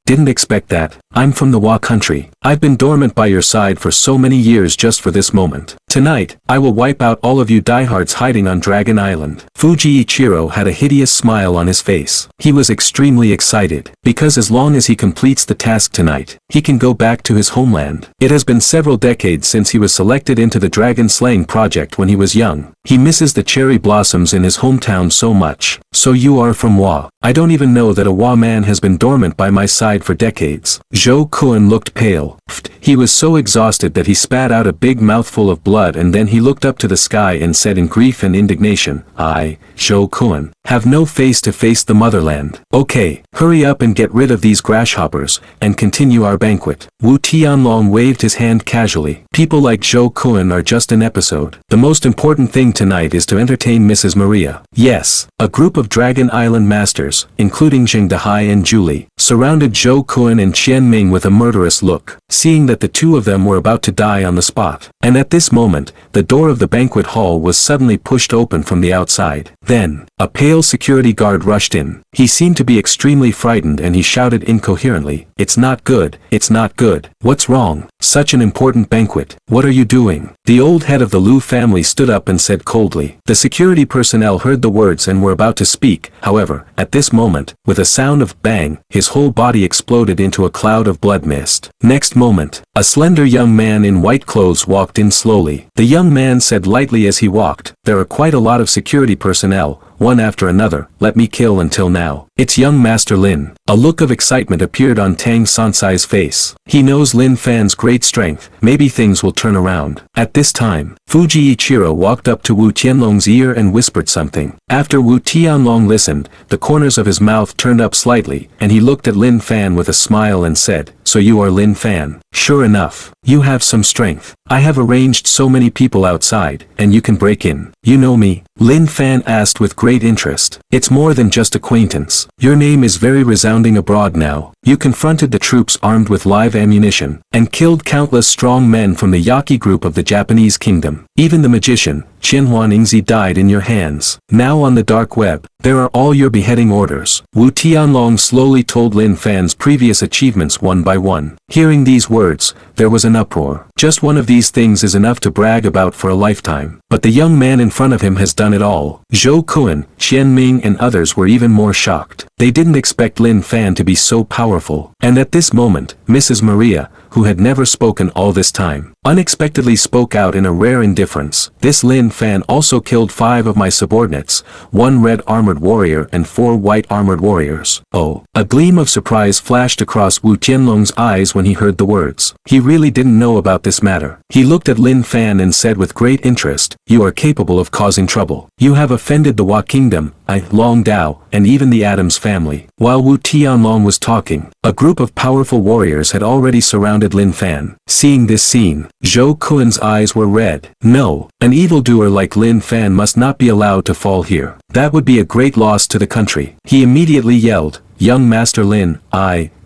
Didn't expect that. I'm from the Wa country. I've been dormant by your side for so many years just for this moment. Tonight, I will wipe out all of you diehards hiding on Dragon Island. Fuji Ichiro had a hideous smile on his face. He was extremely excited, because as long as he completes the task tonight, he can go back to his homeland. It has been several decades since he was selected into the dragon slaying project when he was young. He misses the cherry blossoms in his hometown so much. So you are from Wa. I don't even know that a Wa man has been dormant by my side for decades. Zhou Kun looked pale. He was so exhausted that he spat out a big mouthful of blood, and then he looked up to the sky and said in grief and indignation, I, Zhou Kun, have no face to face the motherland. Okay, hurry up and get rid of these grasshoppers, and continue our banquet. Wu Tianlong waved his hand casually. People like Zhou Kun are just an episode. The most important thing tonight is to entertain Mrs. Maria. Yes, a group of Dragon Island masters, including Jing Dahai and Julie, surrounded Zhou Kun and Qian Ming with a murderous look, seeing that the two of them were about to die on the spot. And at this moment, the door of the banquet hall was suddenly pushed open from the outside. Then, a pale security guard rushed in. He seemed to be extremely frightened and he shouted incoherently, it's not good, it's not good. What's wrong? Such an important banquet. What are you doing? The old head of the Liu family stood up and said coldly. The security personnel heard the words and were about to speak. However, at this moment, with a sound of bang, his whole body exploded into a cloud of blood mist. Next moment, a slender young man in white clothes walked in slowly. The young man said lightly as he walked, there are quite a lot of security personnel, one after another, let me kill until now. It's young Master Lin. A look of excitement appeared on Tang Sansai's face. He knows Lin Fan's great strength, maybe things will turn around. At this time, Fuji Ichiro walked up to Wu Tianlong's ear and whispered something. After Wu Tianlong listened, the corners of his mouth turned up slightly, and he looked at Lin Fan with a smile and said, so you are Lin Fan. Sure enough, you have some strength. I have arranged so many people outside, and you can break in. You know me? Lin Fan asked with great interest. It's more than just acquaintance. Your name is very resounding abroad now. You confronted the troops armed with live ammunition, and killed countless strong men from the Yaki group of the Japanese kingdom. Even the magician, Qinhua Ningzi, died in your hands. Now on the dark web, there are all your beheading orders. Wu Tianlong slowly told Lin Fan's previous achievements one by one. Hearing these words, there was an uproar. Just one of these things is enough to brag about for a lifetime. but the young man in front of him has done it all. Zhou Kun, Qian Ming and others were even more shocked. They didn't expect Lin Fan to be so powerful. And at this moment, Mrs. Maria, who had never spoken all this time, unexpectedly spoke out in a rare indifference. This Lin Fan also killed 5 of my subordinates, 1 red armored warrior and 4 white armored warriors. Oh, a gleam of surprise flashed across Wu Tianlong's eyes when he heard the words. He really didn't know about this matter. He looked at Lin Fan and said with great interest, "You are capable of causing trouble. You have offended the Hua Kingdom, Long Dao, and even the Adams family." While Wu Tianlong was talking, a group of powerful warriors had already surrounded Lin Fan. Seeing this scene, Zhou Kuen's eyes were red. No, an evildoer like Lin Fan must not be allowed to fall here. That would be a great loss to the country. He immediately yelled, "Young Master Lin,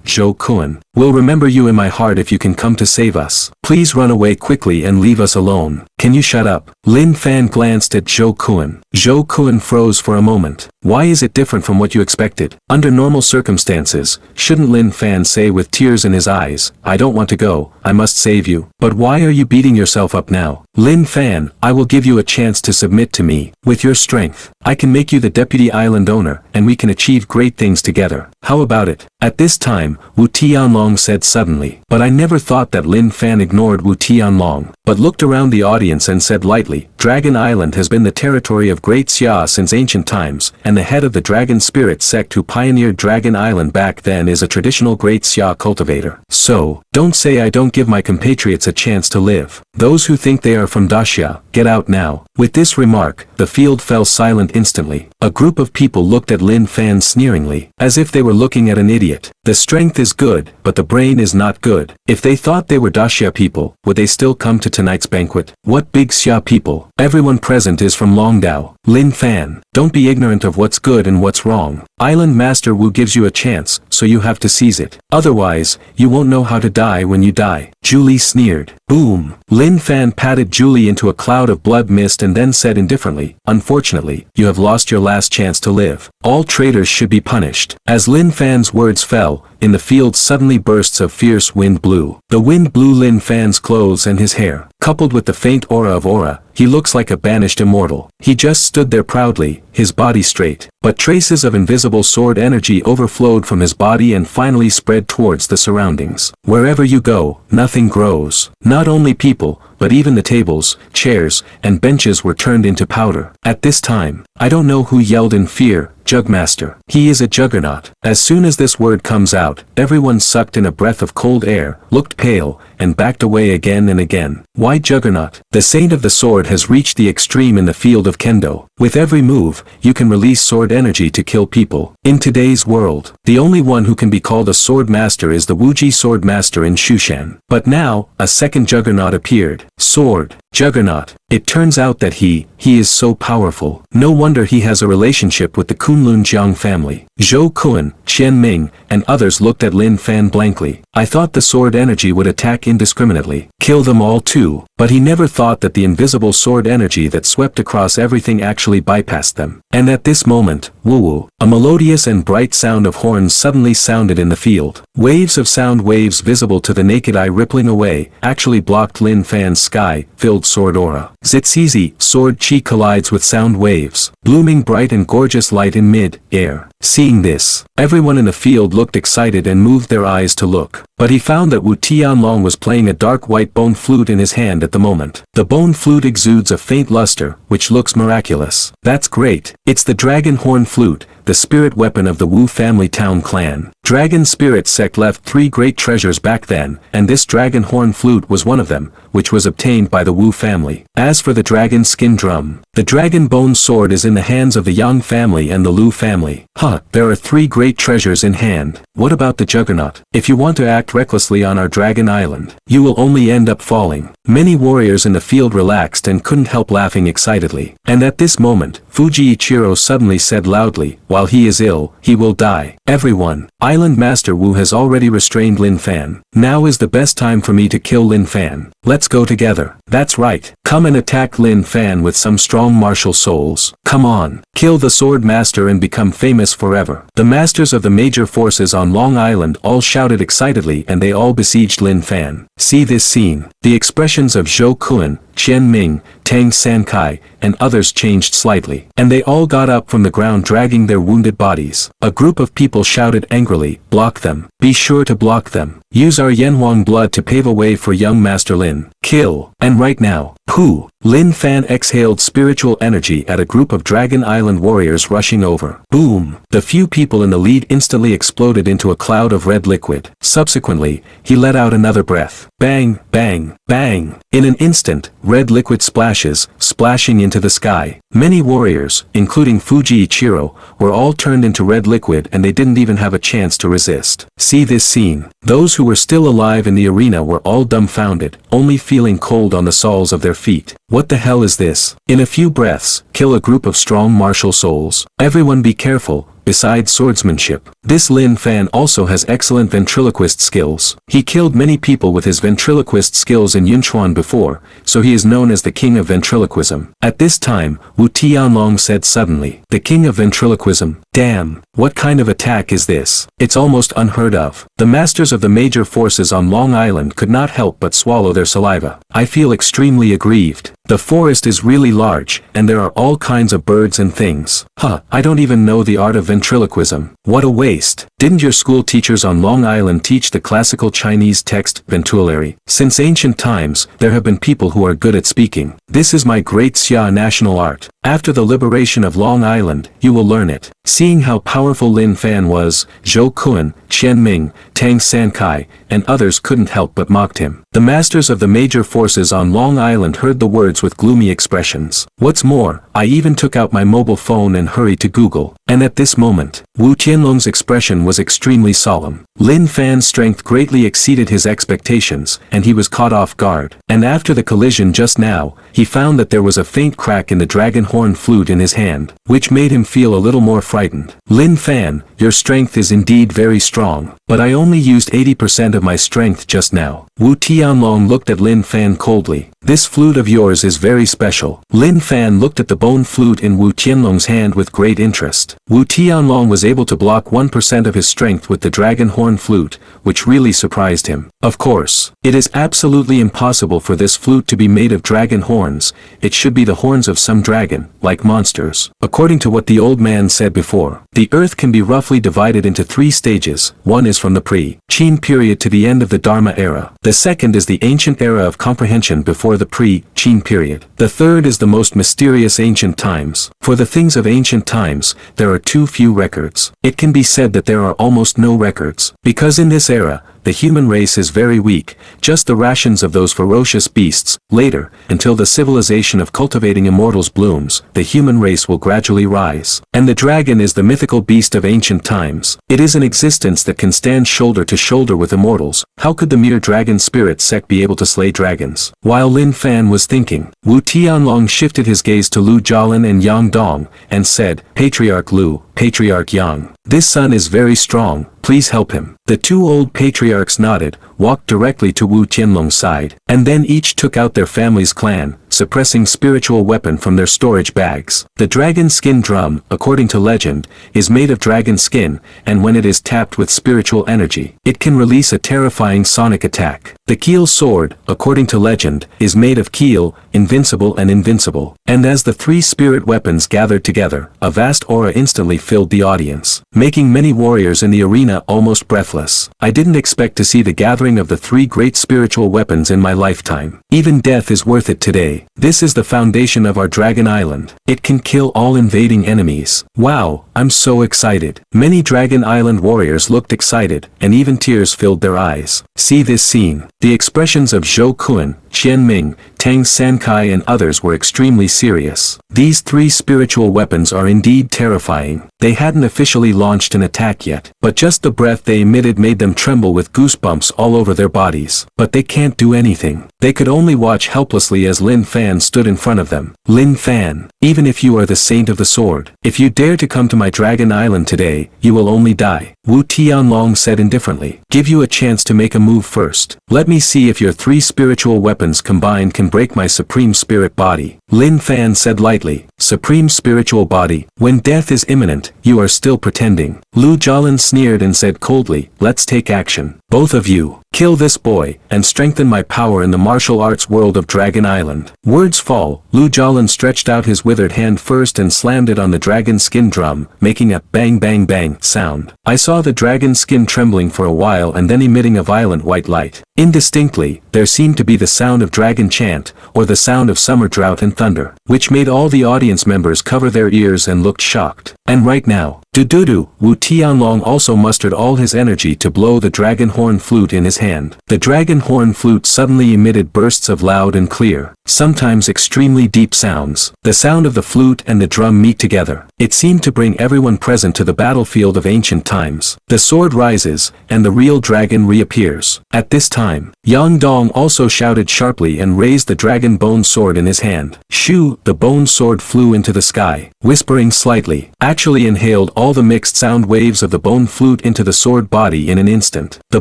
Zhou Kun, will remember you in my heart if you can come to save us. Please run away quickly and leave us alone. Can you shut up?" Lin Fan glanced at Zhou Kun. Zhou Kun froze for a moment. Why is it different from what you expected? Under normal circumstances, shouldn't Lin Fan say with tears in his eyes, "I don't want to go, I must save you." But why are you beating yourself up now? Lin Fan, I will give you a chance to submit to me. With your strength, I can make you the deputy island owner, and we can achieve great things together. How about it? At this time, Wu Tianlong said suddenly. But I never thought that Lin Fan ignored Wu Tianlong, but looked around the audience and said lightly, "Dragon Island has been the territory of Great Xia since ancient times, and the head of the Dragon Spirit sect who pioneered Dragon Island back then is a traditional Great Xia cultivator. So, don't say I don't give my compatriots a chance to live. Those who think they are from Daxia, get out now." With this remark, the field fell silent instantly. A group of people looked at Lin Fan sneeringly, as if they were looking at an idiot. The strength is good, but the brain is not good. If they thought they were Daxia people, would they still come to tonight's banquet? What big Xia people? Everyone present is from Longdao. Lin Fan, don't be ignorant of what's good and what's wrong. Island Master Wu gives you a chance, so you have to seize it. Otherwise, you won't know how to die when you die. Julie sneered. Boom! Lin Fan patted Julie into a cloud of blood mist and then said indifferently, "Unfortunately, you have lost your last chance to live. All traitors should be punished." As Lin Fan's words fell, in the field suddenly bursts of fierce wind blew. The wind blew Lin Fan's clothes and his hair. Coupled with the faint aura, he looks like a banished immortal. He just stood there proudly, his body straight. But traces of invisible sword energy overflowed from his body and finally spread towards the surroundings. Wherever you go, nothing grows. Not only people, but even the tables, chairs, and benches were turned into powder. At this time, I don't know who yelled in fear, "Jugmaster. He is a juggernaut." As soon as this word comes out, everyone sucked in a breath of cold air, looked pale, and backed away again and again. Why juggernaut? The Saint of the Sword has reached the extreme in the field of Kendo. With every move, you can release sword energy to kill people. In today's world, the only one who can be called a sword master is the Wuji sword master in Shushan. But now, a second juggernaut appeared. Sword. Juggernaut. It turns out that he is so powerful. No wonder he has a relationship with the Kunlun Jiang family. Zhou Kun, Qian Ming, and others looked at Lin Fan blankly. I thought the sword energy would attack indiscriminately, kill them all too, but he never thought that the invisible sword energy that swept across everything actually bypassed them. And at this moment, woo-woo, a melodious and bright sound of horns suddenly sounded in the field. Waves of sound waves visible to the naked eye rippling away, actually blocked Lin Fan's sky-filled sword aura. Zitsizi, sword chi collides with sound waves, blooming bright and gorgeous light in mid-air. Seeing this, everyone in the field looked excited and moved their eyes to look. But he found that Wu Tianlong was playing a dark white bone flute in his hand at the moment. The bone flute exudes a faint luster, which looks miraculous. That's great. It's the dragon horn flute, the spirit weapon of the Wu family town clan. Dragon Spirit Sect left 3 great treasures back then, and this dragon horn flute was one of them, which was obtained by the Wu family. As for the dragon skin drum, the dragon bone sword is in the hands of the Yang family and the Lu family. There are 3 great treasures in hand. What about the juggernaut? If you want to act recklessly on our dragon island, you will only end up falling. Many warriors in the field relaxed and couldn't help laughing excitedly. And at this moment, Fuji Ichiro suddenly said loudly, "While he is ill, he will die." Everyone, Island Master Wu has already restrained Lin Fan. Now is the best time for me to kill Lin Fan. Let's go together. That's right. Come and attack Lin Fan with some strong martial souls. Come on. Kill the Sword Master and become famous forever. The masters of the major forces on Long Island all shouted excitedly and they all besieged Lin Fan. See this scene. The expressions of Zhou Kun, Qian Ming, Tang Sankai, and others changed slightly. And they all got up from the ground dragging their wounded bodies. A group of people shouted angrily, block them. Be sure to block them. Use our Yanhuang blood to pave a way for young Master Lin. Kill. And right now. Pooh. Lin Fan exhaled spiritual energy at a group of Dragon Island warriors rushing over. Boom. The few people in the lead instantly exploded into a cloud of red liquid. Subsequently, he let out another breath. Bang, bang, bang. In an instant, red liquid splashes, splashing into the sky. Many warriors, including Fuji Ichiro, were all turned into red liquid and they didn't even have a chance to resist. See this scene. Those who were still alive in the arena were all dumbfounded, only feeling cold on the soles of their feet. What the hell is this? In a few breaths, kill a group of strong martial souls. Everyone be careful. Besides swordsmanship, this Lin Fan also has excellent ventriloquist skills. He killed many people with his ventriloquist skills in Yunchuan before, so he is known as the king of ventriloquism. At this time, Wu Tianlong said suddenly, the king of ventriloquism? Damn, what kind of attack is this? It's almost unheard of. The masters of the major forces on Long Island could not help but swallow their saliva. I feel extremely aggrieved. The forest is really large, and there are all kinds of birds and things. I don't even know the art of ventriloquism. What a waste. Didn't your school teachers on Long Island teach the classical Chinese text ventriloquy? Since ancient times, there have been people who are good at speaking. This is my great Xia national art. After the liberation of Long Island, you will learn it. Seeing how powerful Lin Fan was, Zhou Kun, Qian Ming, Tang Sankai, and others couldn't help but mocked him. The masters of the major forces on Long Island heard the words with gloomy expressions. What's more, I even took out my mobile phone and hurried to Google. And at this moment, Wu Tianlong's expression was extremely solemn. Lin Fan's strength greatly exceeded his expectations, and he was caught off guard. And after the collision just now, he found that there was a faint crack in the dragon horn flute in his hand, which made him feel a little more frightened. Lin Fan, your strength is indeed very strong, but I only used 80% of my strength just now. Wu Tianlong looked at Lin Fan coldly. This flute of yours is very special. Lin Fan looked at the bone flute in Wu Tianlong's hand with great interest. Wu Tianlong was able to block 1% of his strength with the dragon horn flute, which really surprised him. Of course, it is absolutely impossible for this flute to be made of dragon horns. It should be the horns of some dragon, like monsters. According to what the old man said before, the earth can be roughly divided into 3 stages. One is from the pre-Qin period to the end of the Dharma era. The second is the ancient era of comprehension before the pre-Qin period. The third is the most mysterious ancient times. For the things of ancient times, there are too few records. It can be said that there are almost no records, because in this era, the human race is very weak, just the rations of those ferocious beasts. Later, until the civilization of cultivating immortals blooms, the human race will gradually rise. And the dragon is the mythical beast of ancient times. It is an existence that can stand shoulder to shoulder with immortals. How could the mere dragon spirit sect be able to slay dragons? While Lin Fan was thinking, Wu Tianlong shifted his gaze to Lu Jialin and Yang Dong, and said, Patriarch Lu, Patriarch Yang, this son is very strong, please help him. The 2 old patriarchs nodded, walked directly to Wu Tianlong's side, and then each took out their family's clan, suppressing spiritual weapon from their storage bags. The dragon skin drum, according to legend, is made of dragon skin, and when it is tapped with spiritual energy, it can release a terrifying sonic attack. The Keel sword, according to legend, is made of Keel, invincible and invincible. And as the 3 spirit weapons gathered together, a vast aura instantly filled the audience, making many warriors in the arena almost breathless. I didn't expect to see the gathering of the 3 great spiritual weapons in my lifetime. Even death is worth it today. This is the foundation of our Dragon Island. It can kill all invading enemies. Wow, I'm so excited. Many Dragon Island warriors looked excited, and even tears filled their eyes. See this scene. The expressions of Zhou Kun, Qian Ming, Tang Sankai and others were extremely serious. These 3 spiritual weapons are indeed terrifying. They hadn't officially launched an attack yet, but just the breath they emitted made them tremble with goosebumps all over their bodies. But they can't do anything. They could only watch helplessly as Lin Fan stood in front of them. Lin Fan, even if you are the saint of the sword, if you dare to come to my Dragon Island today, you will only die. Wu Tianlong said indifferently. Give you a chance to make a move first. Let me see if your 3 spiritual weapons combined can break my supreme spirit body. Lin Fan said lightly, supreme spiritual body, when death is imminent, you are still pretending. Lu Jialin sneered and said coldly, let's take action. both of you, kill this boy, and strengthen my power in the martial arts world of Dragon Island. Words fall, Lu Jialin stretched out his withered hand first and slammed it on the dragon skin drum, making a bang bang bang sound. I saw the dragon skin trembling for a while and then emitting a violent white light. Indistinctly, there seemed to be the sound of dragon chant, or the sound of summer drought and thunder, which made all the audience members cover their ears and looked shocked. And right now, do-do-do, Wu Tianlong also mustered all his energy to blow the dragon horn flute in his hand. The dragon horn flute suddenly emitted bursts of loud and clear, sometimes extremely deep sounds. The sound of the flute and the drum meet together. It seemed to bring everyone present to the battlefield of ancient times. The sword rises, and the real dragon reappears. At this time, Yang Dong also shouted sharply and raised the dragon bone sword in his hand. Shoo, the bone sword flew into the sky, whispering slightly, actually inhaled all the mixed sound waves of the bone flute into the sword body in an instant. The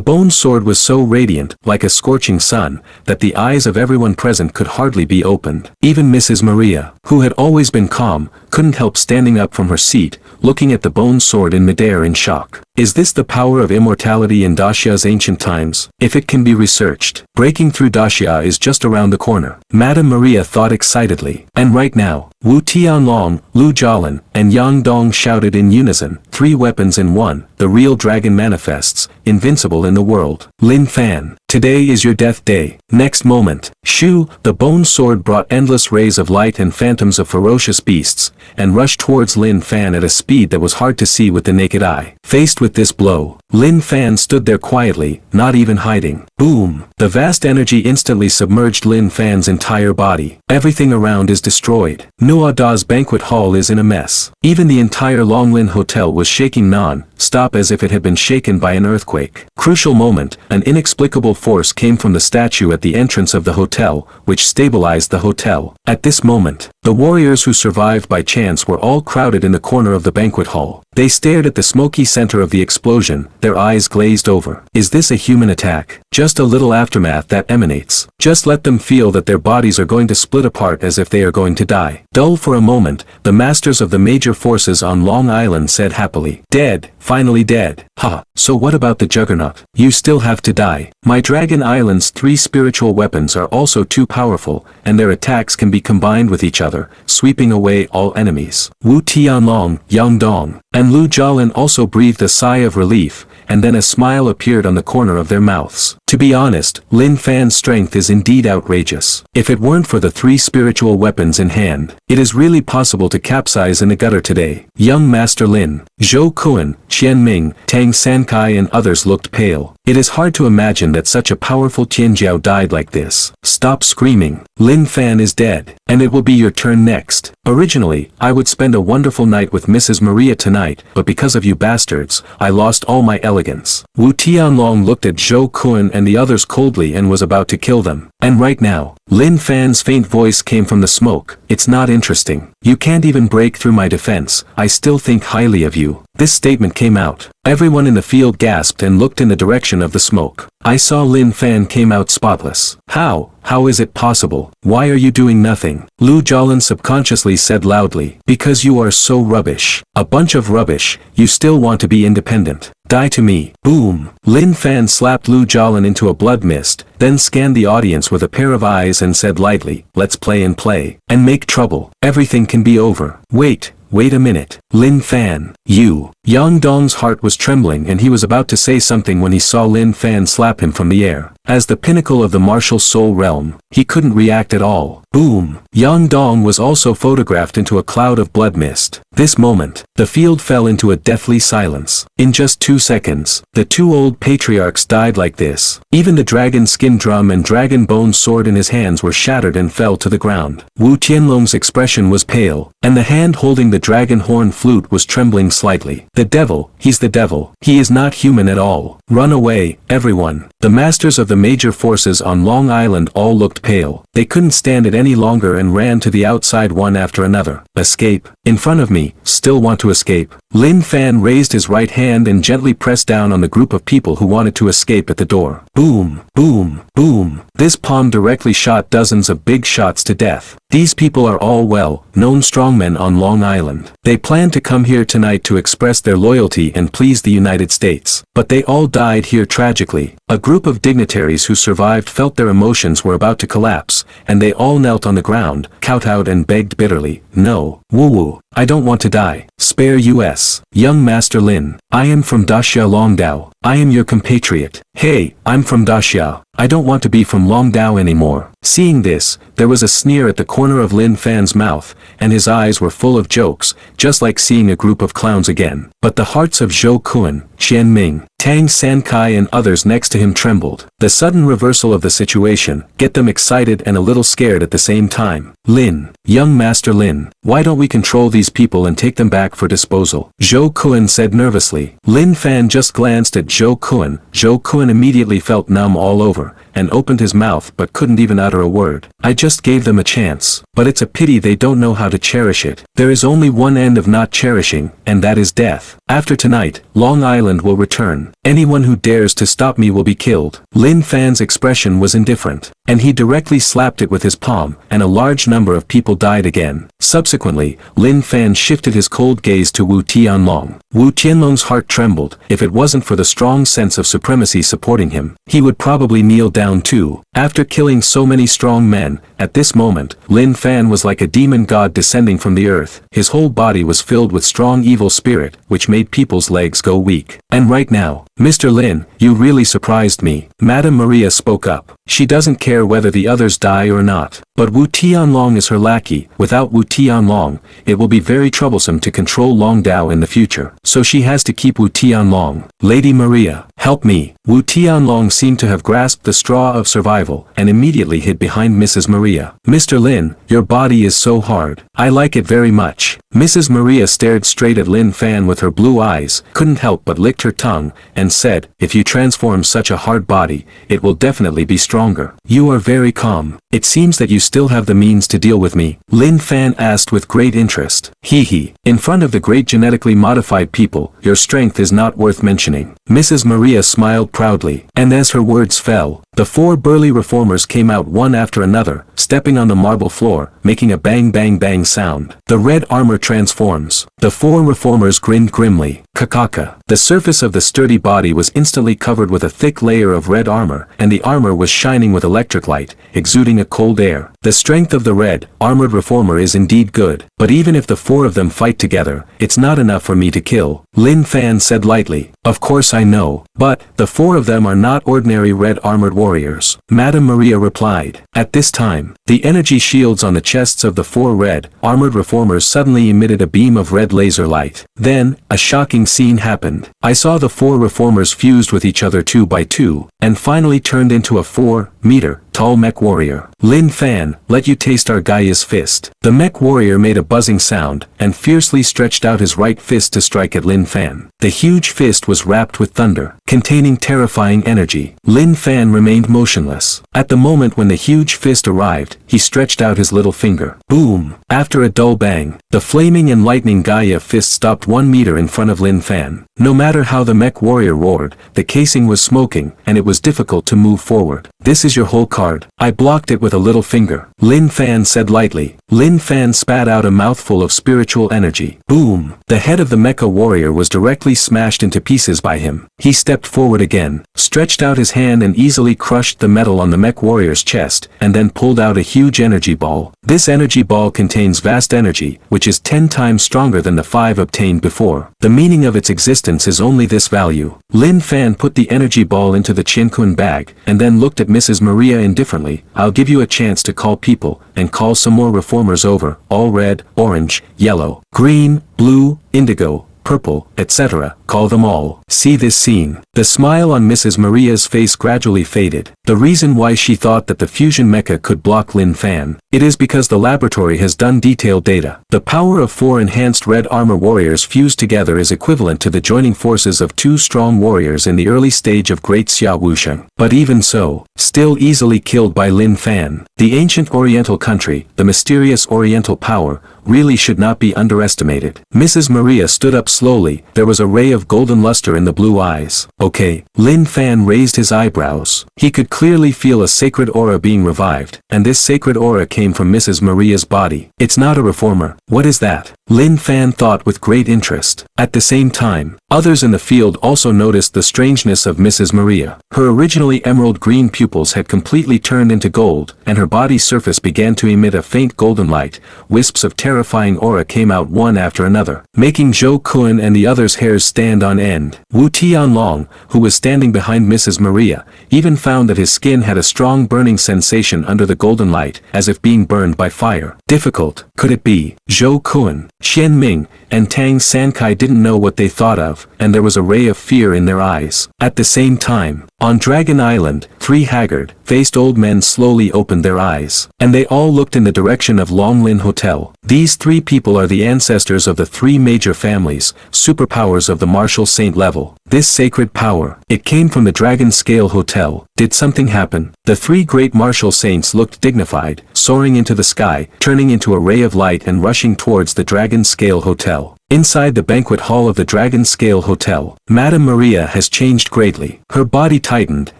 bone sword was so radiant, like a scorching sun, that the eyes of everyone present could hardly be opened. Even Mrs. Maria, who had always been calm, couldn't help standing up from her seat, looking at the bone sword in midair in shock. Is this the power of immortality in Daxia's ancient times? If it can be researched, breaking through Daxia is just around the corner. Madame Maria thought excitedly. And right now, Wu Tianlong, Lu Jialin, and Yang Dong shouted in unison, 3 weapons in one, the real dragon manifests, invincible in the world. Lin Fan, today is your death day. Next moment, shoo, the bone sword brought endless rays of light and phantoms of ferocious beasts, and rushed towards Lin Fan at a speed that was hard to see with the naked eye. Faced with this blow, Lin Fan stood there quietly, not even hiding. Boom! The vast energy instantly submerged Lin Fan's entire body. Everything around is destroyed. Nuo Da's banquet hall is in a mess. Even the entire Longlin Hotel was shaking non-stop as if it had been shaken by an earthquake. Crucial moment, an inexplicable force came from the statue at the entrance of the hotel, which stabilized the hotel. At this moment, the warriors who survived by chance were all crowded in the corner of the banquet hall. They stared at the smoky center of the explosion, their eyes glazed over. Is this a human attack? Just a little aftermath that emanates. Just let them feel that their bodies are going to split apart as if they are going to die. Dull for a moment, the masters of the major forces on Long Island said happily. Dead, finally dead. Ha, so what about the Juggernaut? You still have to die. My Dragon Island's 3 spiritual weapons are also too powerful, and their attacks can be combined with each other, sweeping away all enemies. Wu Tianlong, Yang Dong, and Lu Jialin also breathed a sigh of relief, and then a smile appeared on the corner of their mouths. To be honest, Lin Fan's strength is indeed outrageous. If it weren't for the 3 spiritual weapons in hand, it is really possible to capsize in the gutter today. Young Master Lin, Zhou Kuan, Qian Ming, Tang Sankai and others looked pale. It is hard to imagine that such a powerful Tianjiao died like this. Stop screaming. Lin Fan is dead, and it will be your turn next. Originally, I would spend a wonderful night with Mrs. Maria tonight, but because of you bastards, I lost all my elegance. Wu Tianlong looked at Zhou Kuan and the others coldly and was about to kill them. And right now, Lin Fan's faint voice came from the smoke. It's not interesting. You can't even break through my defense. I still think highly of you. This statement came out. Everyone in the field gasped and looked in the direction of the smoke. I saw Lin Fan came out spotless. How? How is it possible? Why are you doing nothing? Lu Jialin subconsciously said loudly. Because you are so rubbish. A bunch of rubbish. You still want to be independent. Die to me. Boom. Lin Fan slapped Lu Jialin into a blood mist, then scanned the audience with a pair of eyes and said lightly, let's play and play. And make trouble. Everything can be over. Wait a minute. Lin Fan, you. Yang Dong's heart was trembling and he was about to say something when he saw Lin Fan slap him from the air. As the pinnacle of the martial soul realm, he couldn't react at all. Boom. Yang Dong was also photographed into a cloud of blood mist. This moment, the field fell into a deathly silence. In just 2 seconds, the 2 old patriarchs died like this. Even the dragon skin drum and dragon bone sword in his hands were shattered and fell to the ground. Wu Tianlong's expression was pale, and the hand holding the dragon horn flute was trembling slightly. The devil, he's the devil. He is not human at all. Run away, everyone. The masters of the major forces on Long Island all looked pale. They couldn't stand it any longer and ran to the outside one after another. Escape. In front of me, still want to escape. Lin Fan raised his right hand and gently pressed down on the group of people who wanted to escape at the door. Boom, boom, boom. This palm directly shot dozens of big shots to death. These people are all well-known strongmen on Long Island. They plan to come here tonight to express their loyalty and please the United States. But they all died here tragically. A group of dignitaries who survived felt their emotions were about to collapse, and they all knelt on the ground, kowtowed and begged bitterly, "No, woo-woo, I don't want to die. Spare us. Young Master Lin, I am from Daxia Longdao. I am your compatriot. Hey, I'm from Daxia. I don't want to be from Longdao anymore." Seeing this, there was a sneer at the corner of Lin Fan's mouth, and his eyes were full of jokes, just like seeing a group of clowns again. But the hearts of Zhou Kun, Qian Ming, Tang Sankai and others next to him trembled. The sudden reversal of the situation get them excited and a little scared at the same time. "Lin, young Master Lin, why don't we control these people and take them back for disposal?" Zhou Kun said nervously. Lin Fan just glanced at Zhou Kun. Zhou Kun immediately felt numb all over, and opened his mouth but couldn't even utter a word. "I just gave them a chance, but it's a pity they don't know how to cherish it. There is only one end of not cherishing, and that is death. After tonight, Long Island will return. Anyone who dares to stop me will be killed." Lin Fan's expression was indifferent, and he directly slapped it with his palm, and a large number of people died again. Subsequently, Lin Fan shifted his cold gaze to Wu Tianlong. Wu Tianlong's heart trembled. If it wasn't for the strong sense of supremacy supporting him, he would probably kneel down too. After killing so many strong men, at this moment, Lin Fan was like a demon god descending from the earth. His whole body was filled with strong evil spirit, which made people's legs go weak. "And right now, Mr. Lin, you really surprised me." Madame Maria spoke up. She doesn't care whether the others die or not. But Wu Tianlong is her lackey. Without Wu Tianlong, it will be very troublesome to control Longdao in the future. So she has to keep Wu Tianlong. "Lady Maria, help me." Wu Tianlong seemed to have grasped the straw of survival, and immediately hid behind Mrs. Maria. "Mr. Lin, your body is so hard. I like it very much." Mrs. Maria stared straight at Lin Fan with her blue eyes, couldn't help but licked her tongue, and said, "If you transform such a hard body, it will definitely be stronger." "You are very calm. It seems that you still have the means to deal with me?" Lin Fan asked with great interest. "Hee. In front of the great genetically modified people, your strength is not worth mentioning." Mrs. Maria smiled proudly, and as her words fell, the 4 burly reformers came out one after another, stepping on the marble floor, making a bang bang bang sound. The red armor transforms. The 4 reformers grinned grimly. Kakaka. The surface of the sturdy body was instantly covered with a thick layer of red armor, and the armor was shining with electric light, exuding a cold air. The strength of the red, armored reformer is indeed good, but even if the 4 of them fight together, it's not enough for me to kill. Lin Fan said lightly. "Of course I know, but the 4 of them are not ordinary red armored warriors," Madame Maria replied. At this time, the energy shields on the chests of the 4 red, armored reformers suddenly emitted a beam of red laser light. Then, a shocking scene happened. I saw the 4 reformers fused with each other 2 by 2, and finally turned into a 4-meter tall mech warrior. "Lin Fan, let you taste our Gaia's fist." The mech warrior made a buzzing sound, and fiercely stretched out his right fist to strike at Lin Fan. The huge fist was wrapped with thunder, containing terrifying energy. Lin Fan remained motionless. At the moment when the huge fist arrived, he stretched out his little finger. Boom! After a dull bang, the flaming and lightning Gaia fist stopped 1 meter in front of Lin Fan. No matter how the mech warrior roared, the casing was smoking, and it was difficult to move forward. "This is your whole card. I blocked it with a little finger," Lin Fan said lightly. Lin Fan spat out a mouthful of spiritual energy. Boom! The head of the mecha warrior was directly smashed into pieces by him. He stepped forward again, stretched out his hand and easily crushed the metal on the mech warrior's chest, and then pulled out a huge energy ball. This energy ball contains vast energy, which is 10 times stronger than the 5 obtained before. The meaning of its existence is only this value. Lin Fan put the energy ball into the Qiankun bag, and then looked at Mrs. Maria indifferently. "I'll give you a chance to call people, and call some more reformers over, all red, orange, yellow, green, blue, indigo, purple, etc. Call them all." See this scene. The smile on Mrs. Maria's face gradually faded. The reason why she thought that the fusion mecha could block Lin Fan, it is because the laboratory has done detailed data. The power of 4 enhanced red armor warriors fused together is equivalent to the joining forces of 2 strong warriors in the early stage of Great Xia Wusheng. But even so, still easily killed by Lin Fan. The ancient Oriental country, the mysterious Oriental power, really should not be underestimated. Mrs. Maria stood up slowly, there was a ray of golden luster in the blue eyes. Okay. Lin Fan raised his eyebrows. He could clearly feel a sacred aura being revived, and this sacred aura came from Mrs. Maria's body. It's not a reformer. What is that? Lin Fan thought with great interest. At the same time, others in the field also noticed the strangeness of Mrs. Maria. Her originally emerald green pupils had completely turned into gold, and her body's surface began to emit a faint golden light. Wisps of terrifying aura came out one after another, making Zhou Kun and the others' hairs stand on end. Wu Tianlong, who was standing behind Mrs. Maria, even found that his skin had a strong burning sensation under the golden light, as if being burned by fire. Difficult, could it be? Zhou Kun, Xian Ming, and Tang Sankai didn't know what they thought of, and there was a ray of fear in their eyes. At the same time, on Dragon Island, 3 haggard-faced old men slowly opened their eyes, and they all looked in the direction of Longlin Hotel. These 3 people are the ancestors of the 3 major families, superpowers of the martial saint level. This sacred power, it came from the Dragon Scale Hotel. Did something happen? The 3 great martial saints looked dignified, soaring into the sky, turning into a ray of light and rushing towards the Dragon Scale Hotel. Inside the banquet hall of the Dragon Scale Hotel, Madame Maria has changed greatly. Her body tightened,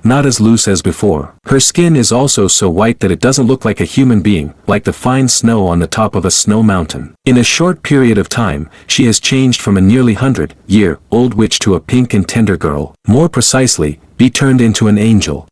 not as loose as before. Her skin is also so white that it doesn't look like a human being, like the fine snow on the top of a snow mountain. In a short period of time, she has changed from a nearly 100-year-old witch to a pink and tender girl. More precisely, be turned into an angel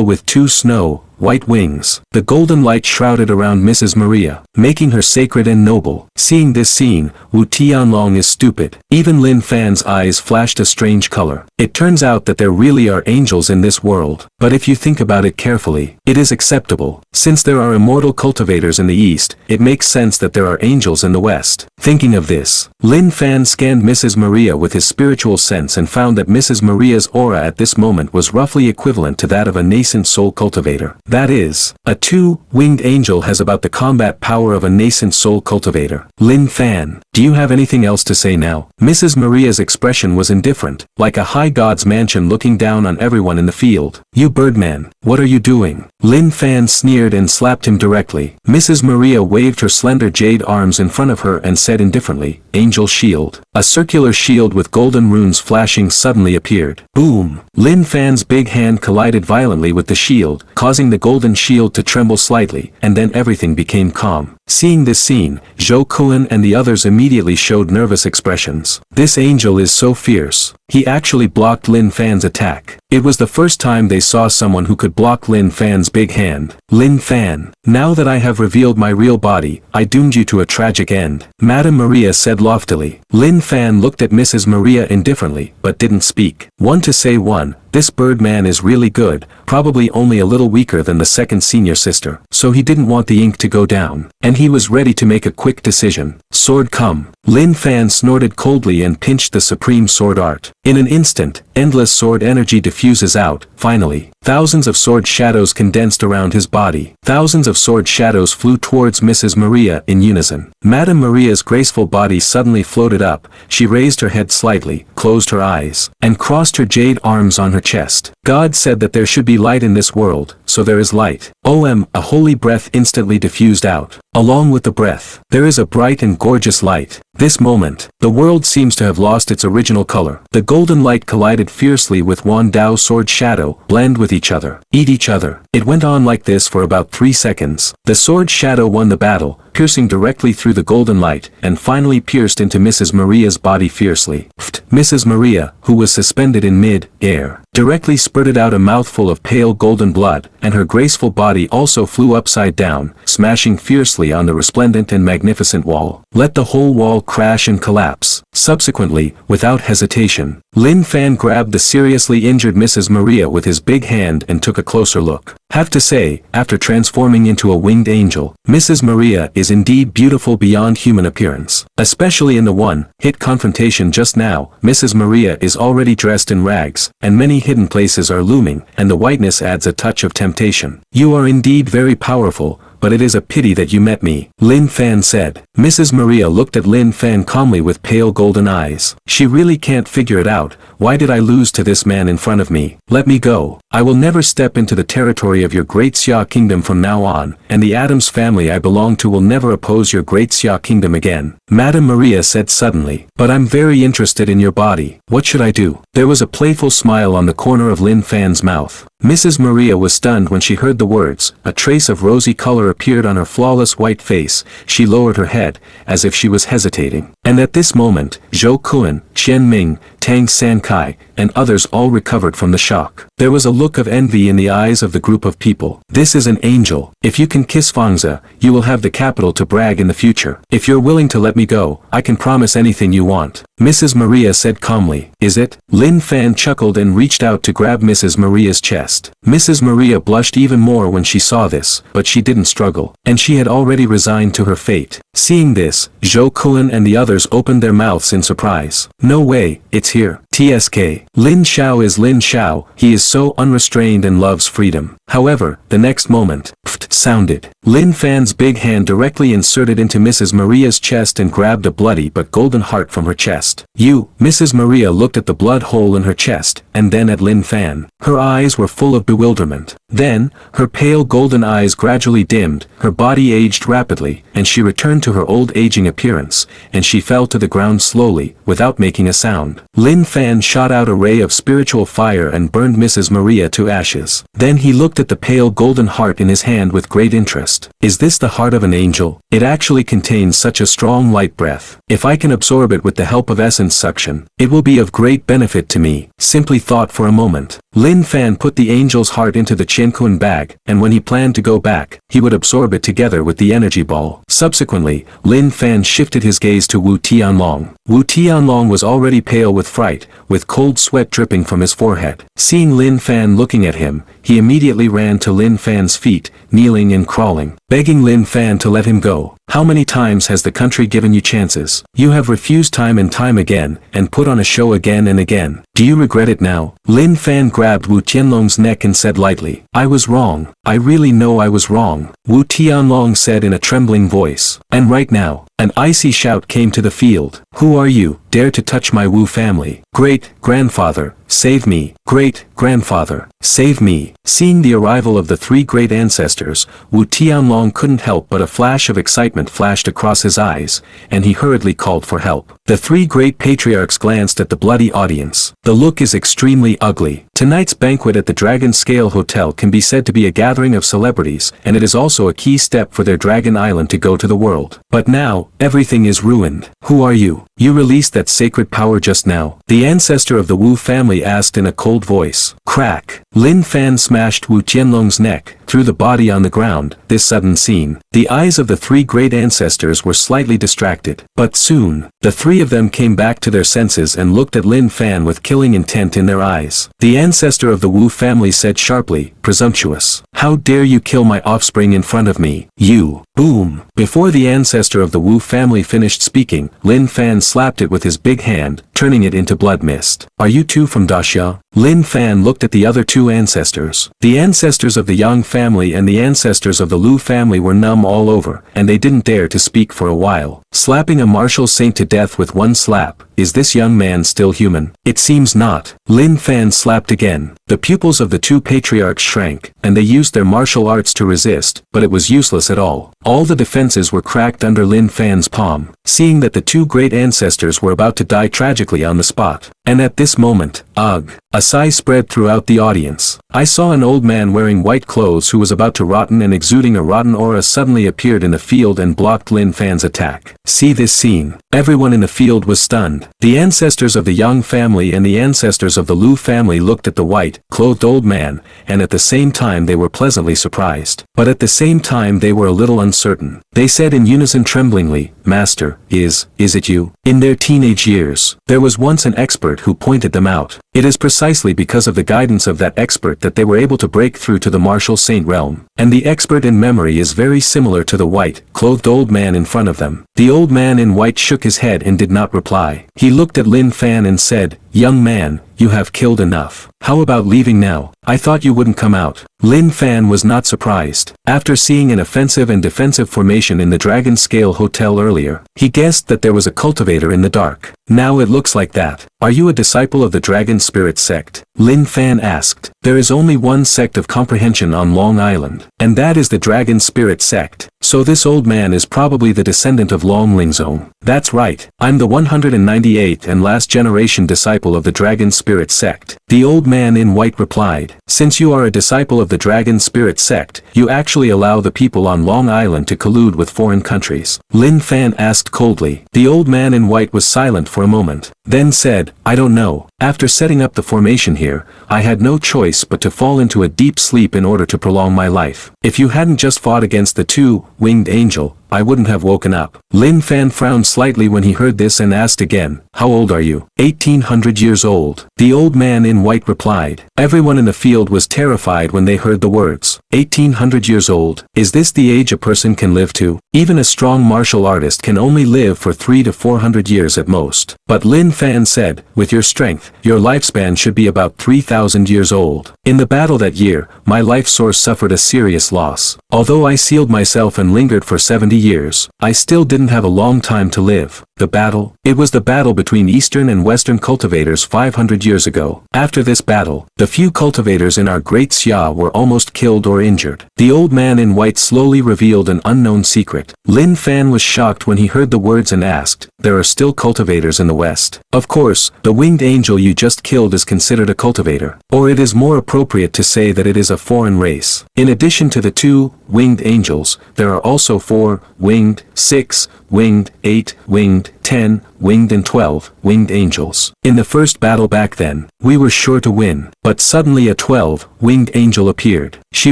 with 2 snow-white wings. The golden light shrouded around Mrs. Maria, making her sacred and noble. Seeing this scene, Wu Tianlong is stupid. Even Lin Fan's eyes flashed a strange color. It turns out that there really are angels in this world, but if you think about it carefully, it is acceptable. Since there are immortal cultivators in the east, it makes sense that there are angels in the west. Thinking of this, Lin Fan scanned Mrs. Maria with his spiritual sense and found that Mrs. Maria's aura at this moment was roughly equivalent to that of a nascent soul cultivator. That is, a 2-winged angel has about the combat power of a nascent soul cultivator. Lin Fan, do you have anything else to say now? Mrs. Maria's expression was indifferent, like a high god's mansion looking down on everyone in the field. You birdman, what are you doing? Lin Fan sneered and slapped him directly. Mrs. Maria waved her slender jade arms in front of her and said indifferently, Angel Shield. A circular shield with golden runes flashing suddenly appeared. Boom! Lin Fan's big hand collided violently with the shield, causing the golden shield to tremble slightly, and then everything became calm. Seeing this scene, Zhou Kun and the others immediately showed nervous expressions. This angel is so fierce. He actually blocked Lin Fan's attack. It was the first time they saw someone who could block Lin Fan's big hand. Lin Fan, now that I have revealed my real body, I doomed you to a tragic end, Madame Maria said loftily. Lin Fan looked at Mrs. Maria indifferently, but didn't speak. One to say one, this birdman is really good, probably only a little weaker than the second senior sister, so he didn't want the ink to go down, and he was ready to make a quick decision. Sword come. Lin Fan snorted coldly and pinched the supreme sword art. In an instant, endless sword energy diffuses out. Finally, thousands of sword shadows condensed around his body. Thousands of sword shadows flew towards Mrs. Maria in unison. Madame Maria's graceful body suddenly floated up. She raised her head slightly, closed her eyes, and crossed her jade arms on her chest. God said that there should be light in this world, so there is light. A holy breath instantly diffused out. Along with the breath, there is a bright and gorgeous light. This moment, the world seems to have lost its original color. The golden light collided fiercely with Wan Dao's sword shadow, blend with each other, eat each other. It went on like this for about 3 seconds. The sword shadow won the battle, piercing directly through the golden light, and finally pierced into Mrs. Maria's body fiercely. Mrs. Maria, who was suspended in mid-air, directly spurted out a mouthful of pale golden blood, and her graceful body also flew upside down, smashing fiercely on the resplendent and magnificent wall. Let the whole wall crash and collapse. Subsequently, without hesitation, Lin Fan grabbed the seriously injured Mrs. Maria with his big hand and took a closer look. Have to say, after transforming into a winged angel, Mrs. Maria is indeed beautiful beyond human appearance. Especially in the one-hit confrontation just now, Mrs. Maria is already dressed in rags, and many hidden places are looming, and the whiteness adds a touch of temptation. You are indeed very powerful, but it is a pity that you met me, Lin Fan said. Mrs. Maria looked at Lin Fan calmly with pale golden eyes. She really can't figure it out. Why did I lose to this man in front of me? Let me go. I will never step into the territory of your great Xia kingdom from now on, and the Adams family I belong to will never oppose your great Xia kingdom again, Madame Maria said suddenly. But I'm very interested in your body. What should I do? There was a playful smile on the corner of Lin Fan's mouth. Mrs. Maria was stunned when she heard the words. A trace of rosy color appeared on her flawless white face. She lowered her head, as if she was hesitating. And at this moment, Zhou Kuan, Chen Ming, Tang Sankai, and others all recovered from the shock. There was a look of envy in the eyes of the group of people. This is an angel. If you can kiss Fangza, you will have the capital to brag in the future. If you're willing to let me go, I can promise anything you want, Mrs. Maria said calmly. Is it? Lin Fan chuckled and reached out to grab Mrs. Maria's chest. Mrs. Maria blushed even more when she saw this, but she didn't struggle, and she had already resigned to her fate. Seeing this, Zhou Kuan and the others opened their mouths in surprise. No way, it's here. TSK. Lin Xiao is Lin Xiao, he is so unrestrained and loves freedom. However, the next moment, pft sounded. Lin Fan's big hand directly inserted into Mrs. Maria's chest and grabbed a bloody but golden heart from her chest. You, Mrs. Maria looked at the blood hole in her chest, and then at Lin Fan. Her eyes were full of bewilderment. Then, her pale golden eyes gradually dimmed, her body aged rapidly, and she returned to her old aging appearance, and she fell to the ground slowly, without making a sound. Lin Fan shot out a ray of spiritual fire and burned Mrs. Maria to ashes. Then he looked at the pale golden heart in his hand with great interest. Is this the heart of an angel? It actually contains such a strong light breath. If I can absorb it with the help of essence suction, it will be of great benefit to me. Simply thought for a moment. Lin Fan put the angel's heart into the Qiankun bag, and when he planned to go back, he would absorb it together with the energy ball. Subsequently, Lin Fan shifted his gaze to Wu Tianlong. Wu Tianlong was already pale with fright, with cold sweat dripping from his forehead. Seeing Lin Fan looking at him, he immediately ran to Lin Fan's feet, kneeling and crawling, begging Lin Fan to let him go. How many times has the country given you chances? You have refused time and time again, and put on a show again and again. Do you regret it now? Lin Fan grabbed Wu Tianlong's neck and said lightly, I was wrong. I really know I was wrong, Wu Tianlong said in a trembling voice. And right now, an icy shout came to the field. Who are you, dare to touch my Wu family? Great-grandfather, save me. Great-grandfather, save me. Seeing the arrival of the three great ancestors, Wu Tianlong couldn't help but a flash of excitement flashed across his eyes, and he hurriedly called for help. The three great patriarchs glanced at the bloody audience. The look is extremely ugly. Tonight's banquet at the Dragon Scale Hotel can be said to be a gathering of celebrities, and it is also a key step for their Dragon Island to go to the world. But now, everything is ruined. Who are you? You released that sacred power just now, the ancestor of the Wu family asked in a cold voice. Crack. Lin Fan smashed Wu Tianlong's neck, threw the body on the ground. This sudden scene. The eyes of the three great ancestors were slightly distracted. But soon, the three of them came back to their senses and looked at Lin Fan with killing intent in their eyes. The ancestor of the Wu family said sharply, presumptuous. How dare you kill my offspring in front of me, you! Boom! Before the ancestor of the Wu family finished speaking, Lin Fan slapped it with his big hand, turning it into blood mist. Are you two from Daxia? Lin Fan looked at the other two ancestors. The ancestors of the Yang family and the ancestors of the Lu family were numb all over, and they didn't dare to speak for a while. Slapping a martial saint to death with one slap, is this young man still human? It seems not. Lin Fan slapped again. The pupils of the two patriarchs shrank, and they used their martial arts to resist, but it was useless at all. All the defenses were cracked under Lin Fan's palm. Seeing that the two great ancestors were about to die tragically on the spot. And at this moment, ugh! A sigh spread throughout the audience. I saw an old man wearing white clothes who was about to rotten and exuding a rotten aura suddenly appeared in the field and blocked Lin Fan's attack. See this scene. Everyone in the field was stunned. The ancestors of the Yang family and the ancestors of the Lu family looked at the white-clothed old man, and at the same time they were pleasantly surprised. But at the same time they were a little uncertain. They said in unison tremblingly, Master, is it you? In their teenage years, there was once an expert who pointed them out. It is precisely because of the guidance of that expert that they were able to break through to the martial saint realm. And the expert in memory is very similar to the white-clothed old man in front of them. The old man in white shook his head and did not reply. He looked at Lin Fan and said, young man, you have killed enough. How about leaving now? I thought you wouldn't come out. Lin Fan was not surprised. After seeing an offensive and defensive formation in the Dragon Scale Hotel earlier, he guessed that there was a cultivator in the dark. Now it looks like that. Are you a disciple of the Dragon Spirit sect? Lin Fan asked. There is only one sect of comprehension on Long Island, and that is the Dragon Spirit sect. So this old man is probably the descendant of Long Lingzong. That's right. I'm the 198th and last generation disciple of the Dragon Spirit sect. The old man in white replied. Since you are a disciple of the Dragon Spirit sect, you actually allow the people on Long Island to collude with foreign countries? Lin Fan asked coldly. The old man in white was silent for a moment, then said, I don't know. After setting up the formation here, I had no choice but to fall into a deep sleep in order to prolong my life. If you hadn't just fought against the two-winged angel, I wouldn't have woken up. Lin Fan frowned slightly when he heard this and asked again, how old are you? 1800 years old. The old man in white replied. Everyone in the field was terrified when they heard the words. 1800 years old. Is this the age a person can live to? Even a strong martial artist can only live for 300 to 400 years at most. But Lin Fan said, with your strength, your lifespan should be about 3000 years old. In the battle that year, my life source suffered a serious loss. Although I sealed myself and lingered for 70 years, I still didn't have a long time to live. The battle? It was the battle between Eastern and Western cultivators 500 years ago. After this battle, the few cultivators in our Great Xia were almost killed or injured. The old man in white slowly revealed an unknown secret. Lin Fan was shocked when he heard the words and asked, there are still cultivators in the West? Of course, the winged angel you just killed is considered a cultivator. Or it is more appropriate to say that it is a foreign race. In addition to the two winged angels, there are also 4 winged, 6 winged, 8 winged, 10 winged and 12 winged angels. In the first battle back then, we were sure to win, but suddenly a 12-winged angel appeared. She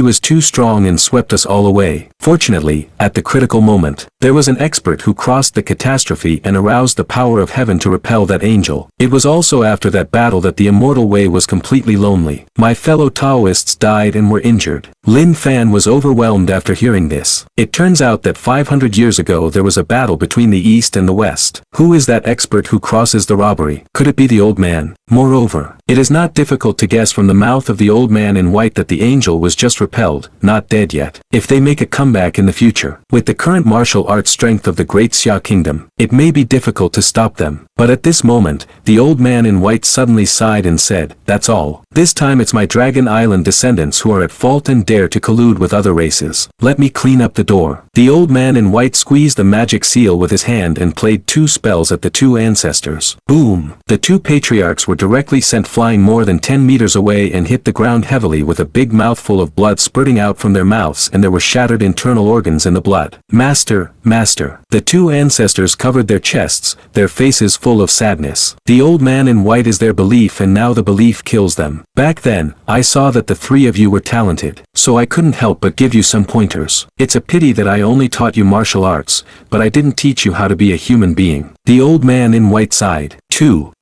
was too strong and swept us all away. Fortunately, at the critical moment, there was an expert who crossed the catastrophe and aroused the power of heaven to repel that angel. It was also after that battle that the immortal way was completely lonely. My fellow Taoists died and were injured. Lin Fan was overwhelmed after hearing this. It turns out that 500 years ago there was a battle between the East and the West. Who is that expert who crosses the robbery? Could it be the old man? Moreover, it is not difficult to guess from the mouth of the old man in white that the angel was just repelled, not dead yet. If they make a comeback in the future, with the current martial arts strength of the Great Xia Kingdom, it may be difficult to stop them. But at this moment, the old man in white suddenly sighed and said, that's all. This time it's my Dragon Island descendants who are at fault and dare to collude with other races. Let me clean up the door. The old man in white squeezed the magic seal with his hand and played 2 spells at the 2 ancestors. Boom! The 2 patriarchs were directly sent flying more than 10 meters away and hit the ground heavily with a big mouthful of blood spurting out from their mouths, and there were shattered internal organs in the blood. Master, master. The 2 ancestors covered their chests, their faces full of sadness. The old man in white is their belief, and now the belief kills them. Back then, I saw that the 3 of you were talented, so I couldn't help but give you some pointers. It's a pity that I only taught you martial arts, but I didn't teach you how to be a human being. The old man in white sighed.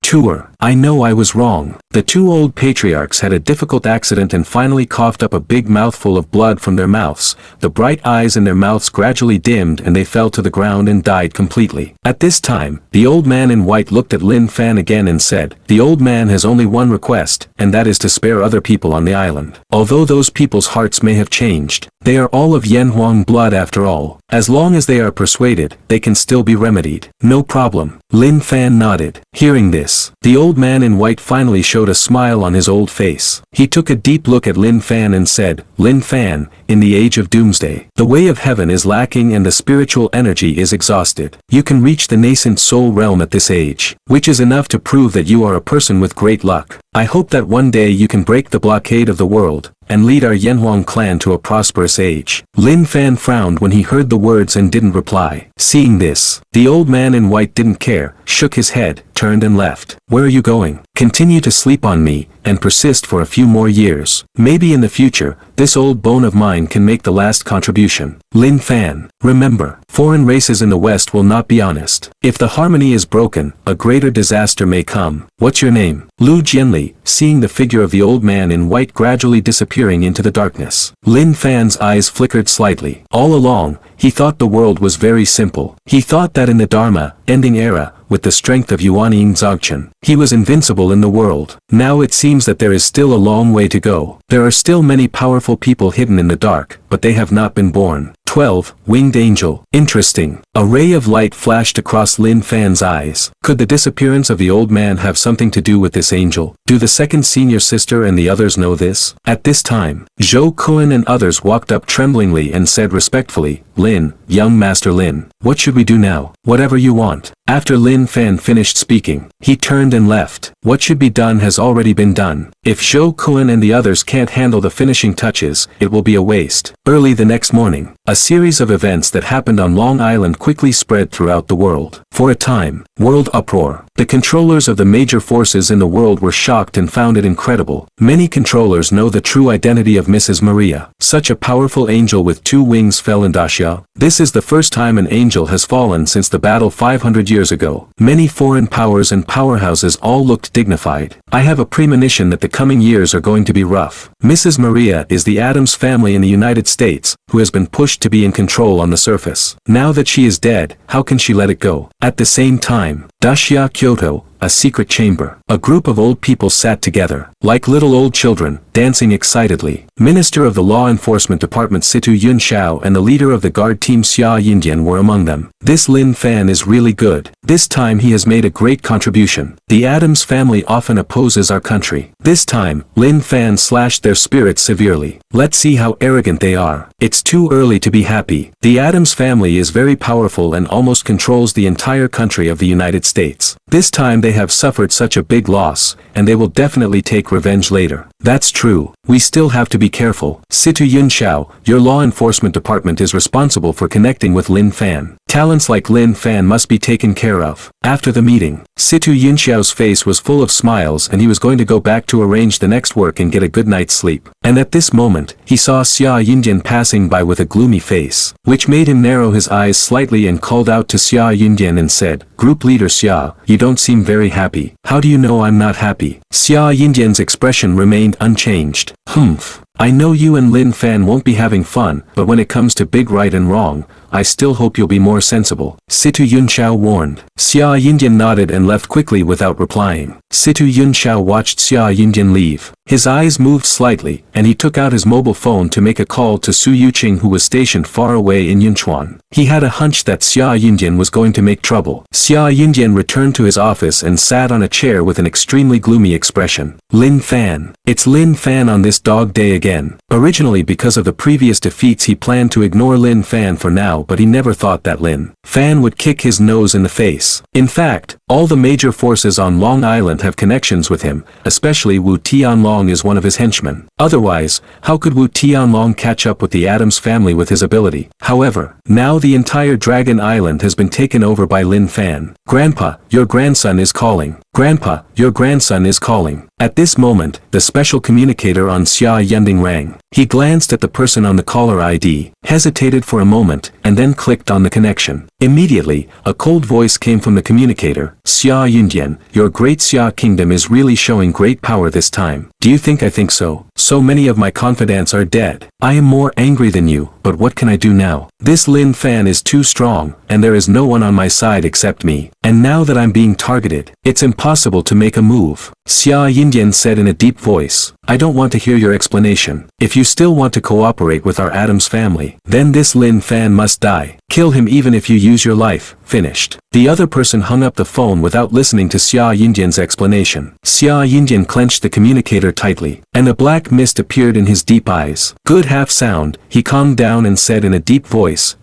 Tour. I know I was wrong. The 2 old patriarchs had a difficult accident and finally coughed up a big mouthful of blood from their mouths. The bright eyes in their mouths gradually dimmed and they fell to the ground and died completely. At this time, the old man in white looked at Lin Fan again and said, the old man has only one request, and that is to spare other people on the island. Although those people's hearts may have changed, they are all of Yanhuang blood after all. As long as they are persuaded, they can still be remedied. No problem. Lin Fan nodded. Hearing this, the old man in white finally showed a smile on his old face. He took a deep look at Lin Fan and said, Lin Fan, in the age of doomsday, the way of heaven is lacking and the spiritual energy is exhausted. You can reach the nascent soul realm at this age, which is enough to prove that you are a person with great luck. I hope that one day you can break the blockade of the world, and lead our Yanhuang clan to a prosperous age. Lin Fan frowned when he heard the words and didn't reply. Seeing this, the old man in white didn't care, shook his head, turned and left. Where are you going? Continue to sleep on me, and persist for a few more years. Maybe in the future, this old bone of mine can make the last contribution. Lin Fan, remember, foreign races in the West will not be honest. If the harmony is broken, a greater disaster may come. What's your name? Lu Jianli, seeing the figure of the old man in white gradually disappearing into the darkness. Lin Fan's eyes flickered slightly. All along, he thought the world was very simple. He thought that in the Dharma, ending era, with the strength of Yuan Zogchen. He was invincible in the world. Now it seems that there is still a long way to go. There are still many powerful people hidden in the dark, but they have not been born. 12. Winged Angel. Interesting. A ray of light flashed across Lin Fan's eyes. Could the disappearance of the old man have something to do with this angel? Do the second senior sister and the others know this? At this time, Zhou Kuan and others walked up tremblingly and said respectfully, Lin, young Master Lin, what should we do now? Whatever you want. After Lin Fan finished speaking, he turned and left. What should be done has already been done. If Zhou Kuan and the others can't handle the finishing touches, it will be a waste. Early the next morning, a series of events that happened on Long Island quickly spread throughout the world. For a time, world uproar. The controllers of the major forces in the world were shocked and found it incredible. Many controllers know the true identity of Mrs. Maria. Such a powerful angel with 2 wings fell in Daxia. This is the first time an angel has fallen since the battle 500 years ago. Many foreign powers and powerhouses all looked dignified. I have a premonition that the coming years are going to be rough. Mrs. Maria is the Adams family in the United States, who has been pushed to be in control on the surface. Now that she is dead, how can she let it go? At the same time, Daxia Kyoto, a secret chamber. A group of old people sat together, like little old children, dancing excitedly. Minister of the Law Enforcement Department Situ Yun Xiao and the leader of the guard team Xia Yindian were among them. This Lin Fan is really good. This time he has made a great contribution. The Adams family often opposes our country. This time, Lin Fan slashed their spirits severely. Let's see how arrogant they are. It's too early to be happy. The Adams family is very powerful and almost controls the entire country of the United States. This time they have suffered such a big loss, and they will definitely take revenge later. That's true. We still have to be careful. Situ Yun Xiao, your law enforcement department is responsible for connecting with Lin Fan. Talents like Lin Fan must be taken care of. After the meeting, Situ Yun Xiao's face was full of smiles and he was going to go back to arrange the next work and get a good night's sleep. And at this moment, he saw Xia Yindian passing by with a gloomy face, which made him narrow his eyes slightly and called out to Xia Yindian and said, Group Leader Xia, you don't seem very happy. How do you know I'm not happy? Xia Yindian's expression remained unchanged. Humph. I know you and Lin Fan won't be having fun, but when it comes to big right and wrong, I still hope you'll be more sensible. Situ Yun Xiao warned. Xia Yindian nodded and left quickly without replying. Situ Yun Xiao watched Xia Yindian leave. His eyes moved slightly, and he took out his mobile phone to make a call to Su Yuqing who was stationed far away in Yunchuan. He had a hunch that Xia Yindian was going to make trouble. Xia Yindian returned to his office and sat on a chair with an extremely gloomy expression. Lin Fan. It's Lin Fan on this dog day again. Originally because of the previous defeats he planned to ignore Lin Fan for now, but he never thought that Lin Fan would kick his nose in the face. In fact, all the major forces on Long Island have connections with him, especially Wu Tianlong is one of his henchmen. Otherwise, how could Wu Tianlong catch up with the Adams family with his ability? However, now the entire Dragon Island has been taken over by Lin Fan. Grandpa, your grandson is calling. Grandpa, your grandson is calling. At this moment, the special communicator on Xia Yending rang. He glanced at the person on the caller ID, hesitated for a moment, and then clicked on the connection. Immediately, a cold voice came from the communicator. Xia Yindian, your great Xia kingdom is really showing great power this time. Do you think I think so? So many of my confidants are dead. I am more angry than you, but what can I do now? This Lin Fan is too strong, and there is no one on my side except me. And now that I'm being targeted, it's impossible to make a move. Xia Yindian said in a deep voice. I don't want to hear your explanation. If you still want to cooperate with our Adams family, then this Lin Fan must die. Kill him even if you use your life. Finished. The other person hung up the phone without listening to Xia Yindian's explanation. Xia Yindian clenched the communicator tightly, and a black mist appeared in his deep eyes. Good half sound, he calmed down and said in a deep voice,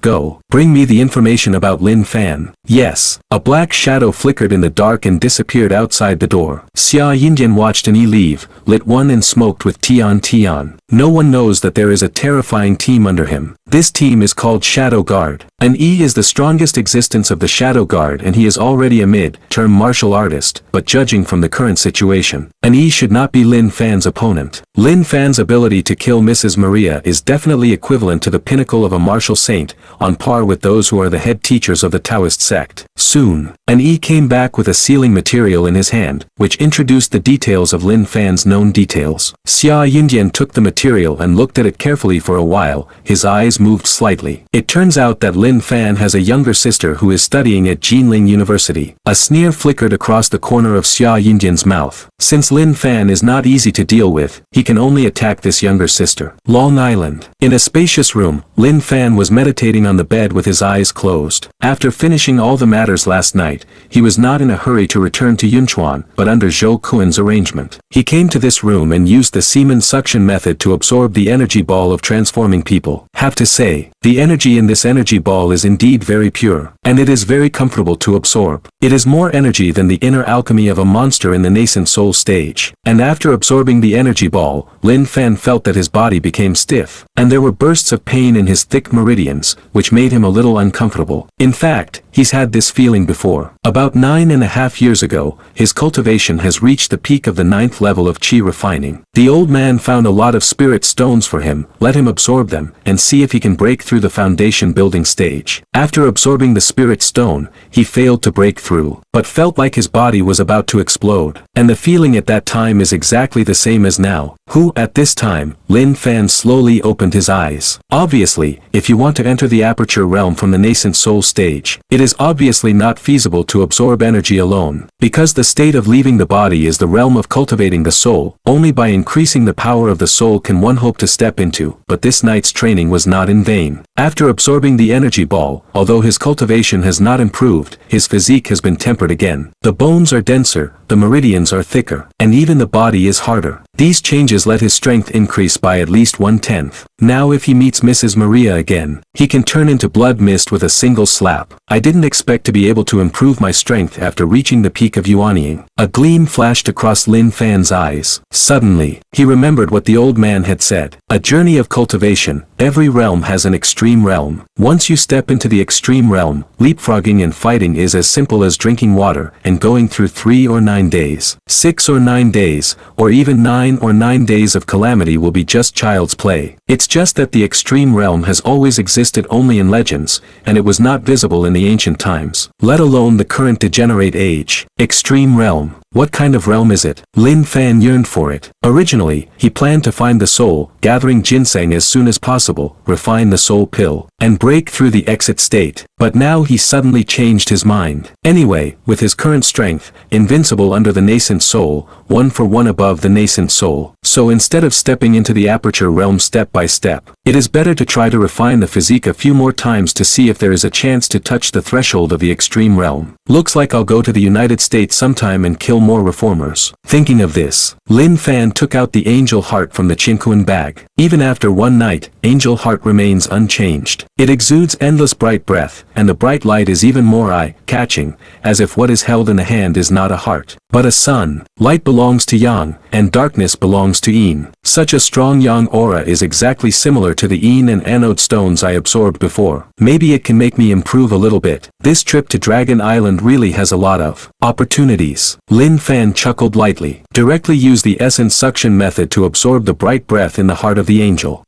go. Bring me the information about Lin Fan. Yes. A black shadow flickered in the dark and disappeared outside the door. Xia Yindian watched An Yi leave, lit one and smoked with Tian Tian. No one knows that there is a terrifying team under him. This team is called Shadow Guard. An Yi is the strongest existence of the Shadow Guard and he is already a mid-term martial artist, but judging from the current situation, An Yi should not be Lin Fan's opponent. Lin Fan's ability to kill Mrs. Maria is definitely equivalent to the pinnacle of a martial saint, on par with those who are the head teachers of the Taoist sect. Soon, An Yi came back with a sealing material in his hand, which introduced the details of Lin Fan's known details. Xia Yindian took the material and looked at it carefully for a while, his eyes moved slightly. It turns out that Lin Fan has a younger sister who is studying at Jinling University. A sneer flickered across the corner of Xia Yinjian's mouth. Since Lin Fan is not easy to deal with, he can only attack this younger sister. Long Island. In a spacious room, Lin Fan was meditating on the bed with his eyes closed. After finishing all the matters last night, he was not in a hurry to return to Yunchuan, but under Zhou Kuan's arrangement. He came to this room and used the semen suction method to absorb the energy ball of transforming people. Have to say, the energy in this energy ball is indeed very pure, and it is very comfortable to absorb. It is more energy than the inner alchemy of a monster in the nascent soul stage. And after absorbing the energy ball, Lin Fan felt that his body became stiff, and there were bursts of pain in his thick meridians, which made him a little uncomfortable. In fact, he's had this feeling before. About 9.5 years ago, his cultivation has reached the peak of the 9th level of chi refining. The old man found a lot of spirit stones for him, let him absorb them, and see if he can break through the foundation building stage. After absorbing the spirit stone, he failed to break through, but felt like his body was about to explode. And the feeling at that time is exactly the same as now. At this time, Lin Fan slowly opened his eyes. Obviously, if you want to enter the aperture realm from the nascent soul stage, it is obviously not feasible to absorb energy alone. Because the state of leaving the body is the realm of cultivating the soul, only by increasing the power of the soul can one hope to step into, but this night's training was not in vain. After absorbing the energy ball, although his cultivation has not improved, his physique has been tempered again. The bones are denser, the meridians are thicker, and even the body is harder. These changes let his strength increase by at least 1/10. Now if he meets Mrs. Maria again, he can turn into blood mist with a single slap. I didn't expect to be able to improve my strength after reaching the peak of Yuanying. A gleam flashed across Lin Fan's eyes. Suddenly, he remembered what the old man had said. A journey of cultivation, every realm has an extreme realm. Once you step into the extreme realm, leapfrogging and fighting is as simple as drinking water and going through 3 or 9 days. 6 or 9 days, or even 9 or 9 days of calamity will be just child's play. It's just that the extreme realm has always existed only in legends, and it was not visible in the ancient times, let alone the current degenerate age. Extreme realm. What kind of realm is it? Lin Fan yearned for it. Originally, he planned to find the soul, gathering ginseng as soon as possible, refine the soul pill, and break through the exit state. But now he suddenly changed his mind. Anyway, with his current strength, invincible under the nascent soul, 1 for 1 above the nascent soul. So instead of stepping into the aperture realm step by step, it is better to try to refine the physique a few more times to see if there is a chance to touch the threshold of the extreme realm. Looks like I'll go to the United States sometime and kill more reformers. Thinking of this, Lin Fan took out the angel heart from the Qinkuan bag. Even after one night, angel heart remains unchanged. It exudes endless bright breath, and the bright light is even more eye-catching, as if what is held in the hand is not a heart, but a sun. Light belongs to Yang, and darkness belongs to Yin. Such a strong Yang aura is exactly similar to the Yin and anode stones I absorbed before. Maybe it can make me improve a little bit. This trip to Dragon Island really has a lot of opportunities. Lin Fan chuckled lightly. Directly use the essence suction method to absorb the bright breath in the heart of the angel.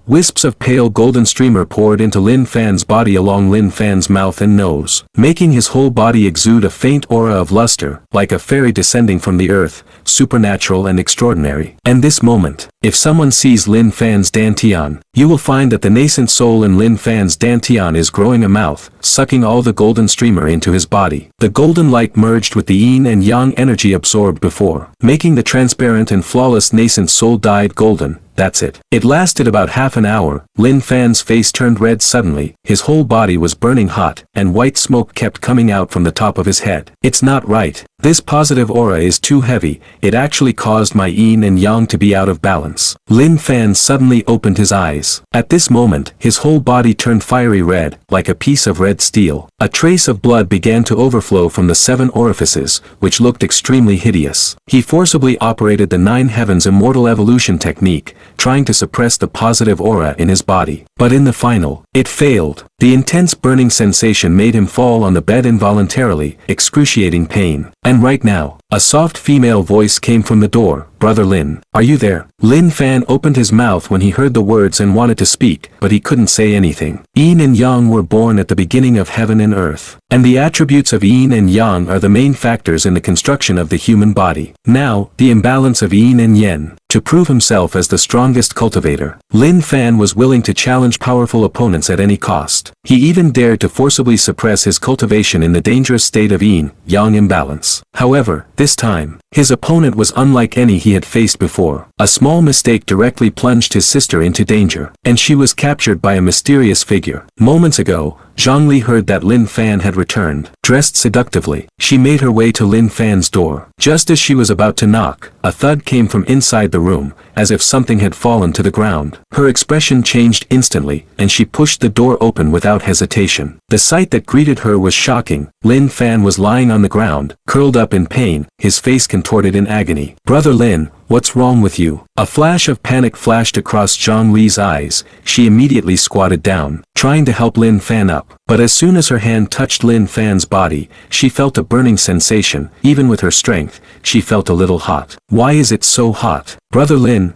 Wisps of pale golden streamer poured into Lin Fan's body along Lin Fan's mouth and nose, making his whole body exude a faint aura of luster, like a fairy descending from the earth, supernatural and extraordinary. And this moment, if someone sees Lin Fan's dantian, you will find that the nascent soul in Lin Fan's dantian is growing a mouth, sucking all the golden streamer into his body. The golden light merged with the yin and yang energy absorbed before, making the transparent and flawless nascent soul dyed golden. That's it. It lasted about half an hour. Lin Fan's face turned red suddenly, his whole body was burning hot, and white smoke kept coming out from the top of his head. It's not right. This positive aura is too heavy, it actually caused my yin and yang to be out of balance. Lin Fan suddenly opened his eyes. At this moment, his whole body turned fiery red, like a piece of red steel. A trace of blood began to overflow from the 7 orifices, which looked extremely hideous. He forcibly operated the 9 heavens immortal evolution technique, trying to suppress the positive aura in his body. But in the final, it failed. The intense burning sensation made him fall on the bed involuntarily, excruciating pain. And right now, A soft female voice came from the door. Brother Lin, are you there? Lin Fan opened his mouth when he heard the words and wanted to speak, but he couldn't say anything. Yin and Yang were born at the beginning of heaven and earth, and the attributes of Yin and Yang are the main factors in the construction of the human body. Now, the imbalance of Yin and Yen. To prove himself as the strongest cultivator, Lin Fan was willing to challenge powerful opponents at any cost. He even dared to forcibly suppress his cultivation in the dangerous state of Yin-Yang imbalance. However, this time, his opponent was unlike any he had faced before. A small mistake directly plunged his sister into danger, and she was captured by a mysterious figure. Moments ago, Zhongli heard that Lin Fan had returned. Dressed seductively, she made her way to Lin Fan's door. Just as she was about to knock, a thud came from inside the room, as if something had fallen to the ground. Her expression changed instantly, and she pushed the door open without hesitation. The sight that greeted her was shocking. Lin Fan was lying on the ground, curled up in pain, his face contorted in agony. Brother Lin, what's wrong with you? A flash of panic flashed across Zhang Li's eyes. She immediately squatted down, trying to help Lin Fan up. But as soon as her hand touched Lin Fan's body, she felt a burning sensation. Even with her strength, she felt a little hot. Why is it so hot? Brother Lin,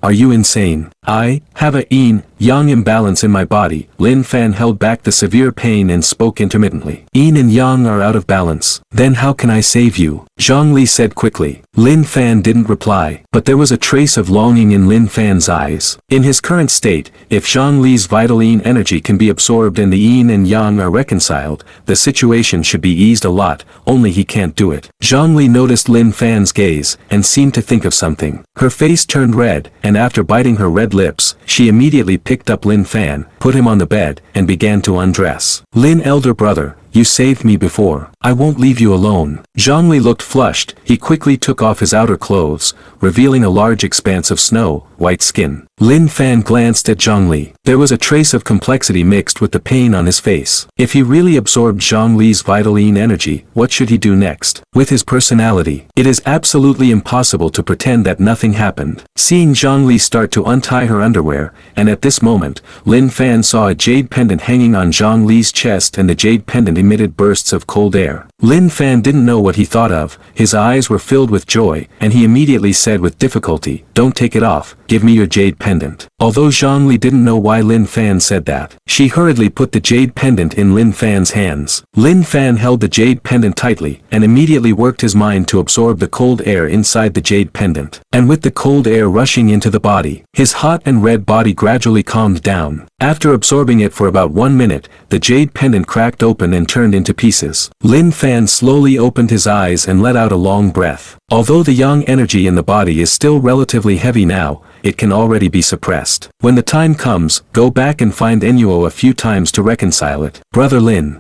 are you insane? I have a yin-yang imbalance in my body. Lin Fan held back the severe pain and spoke intermittently. Yin and yang are out of balance. Then how can I save you? Zhang Li said quickly. Lin Fan didn't reply, but there was a trace of longing in Lin Fan's eyes. In his current state, if Zhang Li's vital yin energy can be absorbed and the yin and yang are reconciled, the situation should be eased a lot, only he can't do it. Zhang Li noticed Lin Fan's gaze, and seemed to think of something. Her face turned red, and after biting her red lips, she immediately picked up Lin Fan, put him on the bed, and began to undress. Lin, elder brother, you saved me before. I won't leave you alone. Zhongli looked flushed. He quickly took off his outer clothes, revealing a large expanse of snow-white skin. Lin Fan glanced at Zhongli. There was a trace of complexity mixed with the pain on his face. If he really absorbed Zhongli's vital yin energy, what should he do next? With his personality, it is absolutely impossible to pretend that nothing happened. Seeing Zhongli start to untie her underwear, and at this moment, Lin Fan saw a jade pendant hanging on Zhongli's chest, and the jade pendant emitted bursts of cold air. Lin Fan didn't know what he thought of. His eyes were filled with joy, and he immediately said with difficulty, "Don't take it off, give me your jade pendant." Although Zhongli didn't know why Lin Fan said that, she hurriedly put the jade pendant in Lin Fan's hands. Lin Fan held the jade pendant tightly, and immediately worked his mind to absorb the cold air inside the jade pendant. And with the cold air rushing into the body, his hot and red body gradually calmed down. After absorbing it for about 1 minute, the jade pendant cracked open and turned into pieces. Lin Fan slowly opened his eyes and let out a long breath. Although the yang energy in the body is still relatively heavy now, it can already be suppressed. When the time comes, go back and find Enuo a few times to reconcile it. Brother Lin,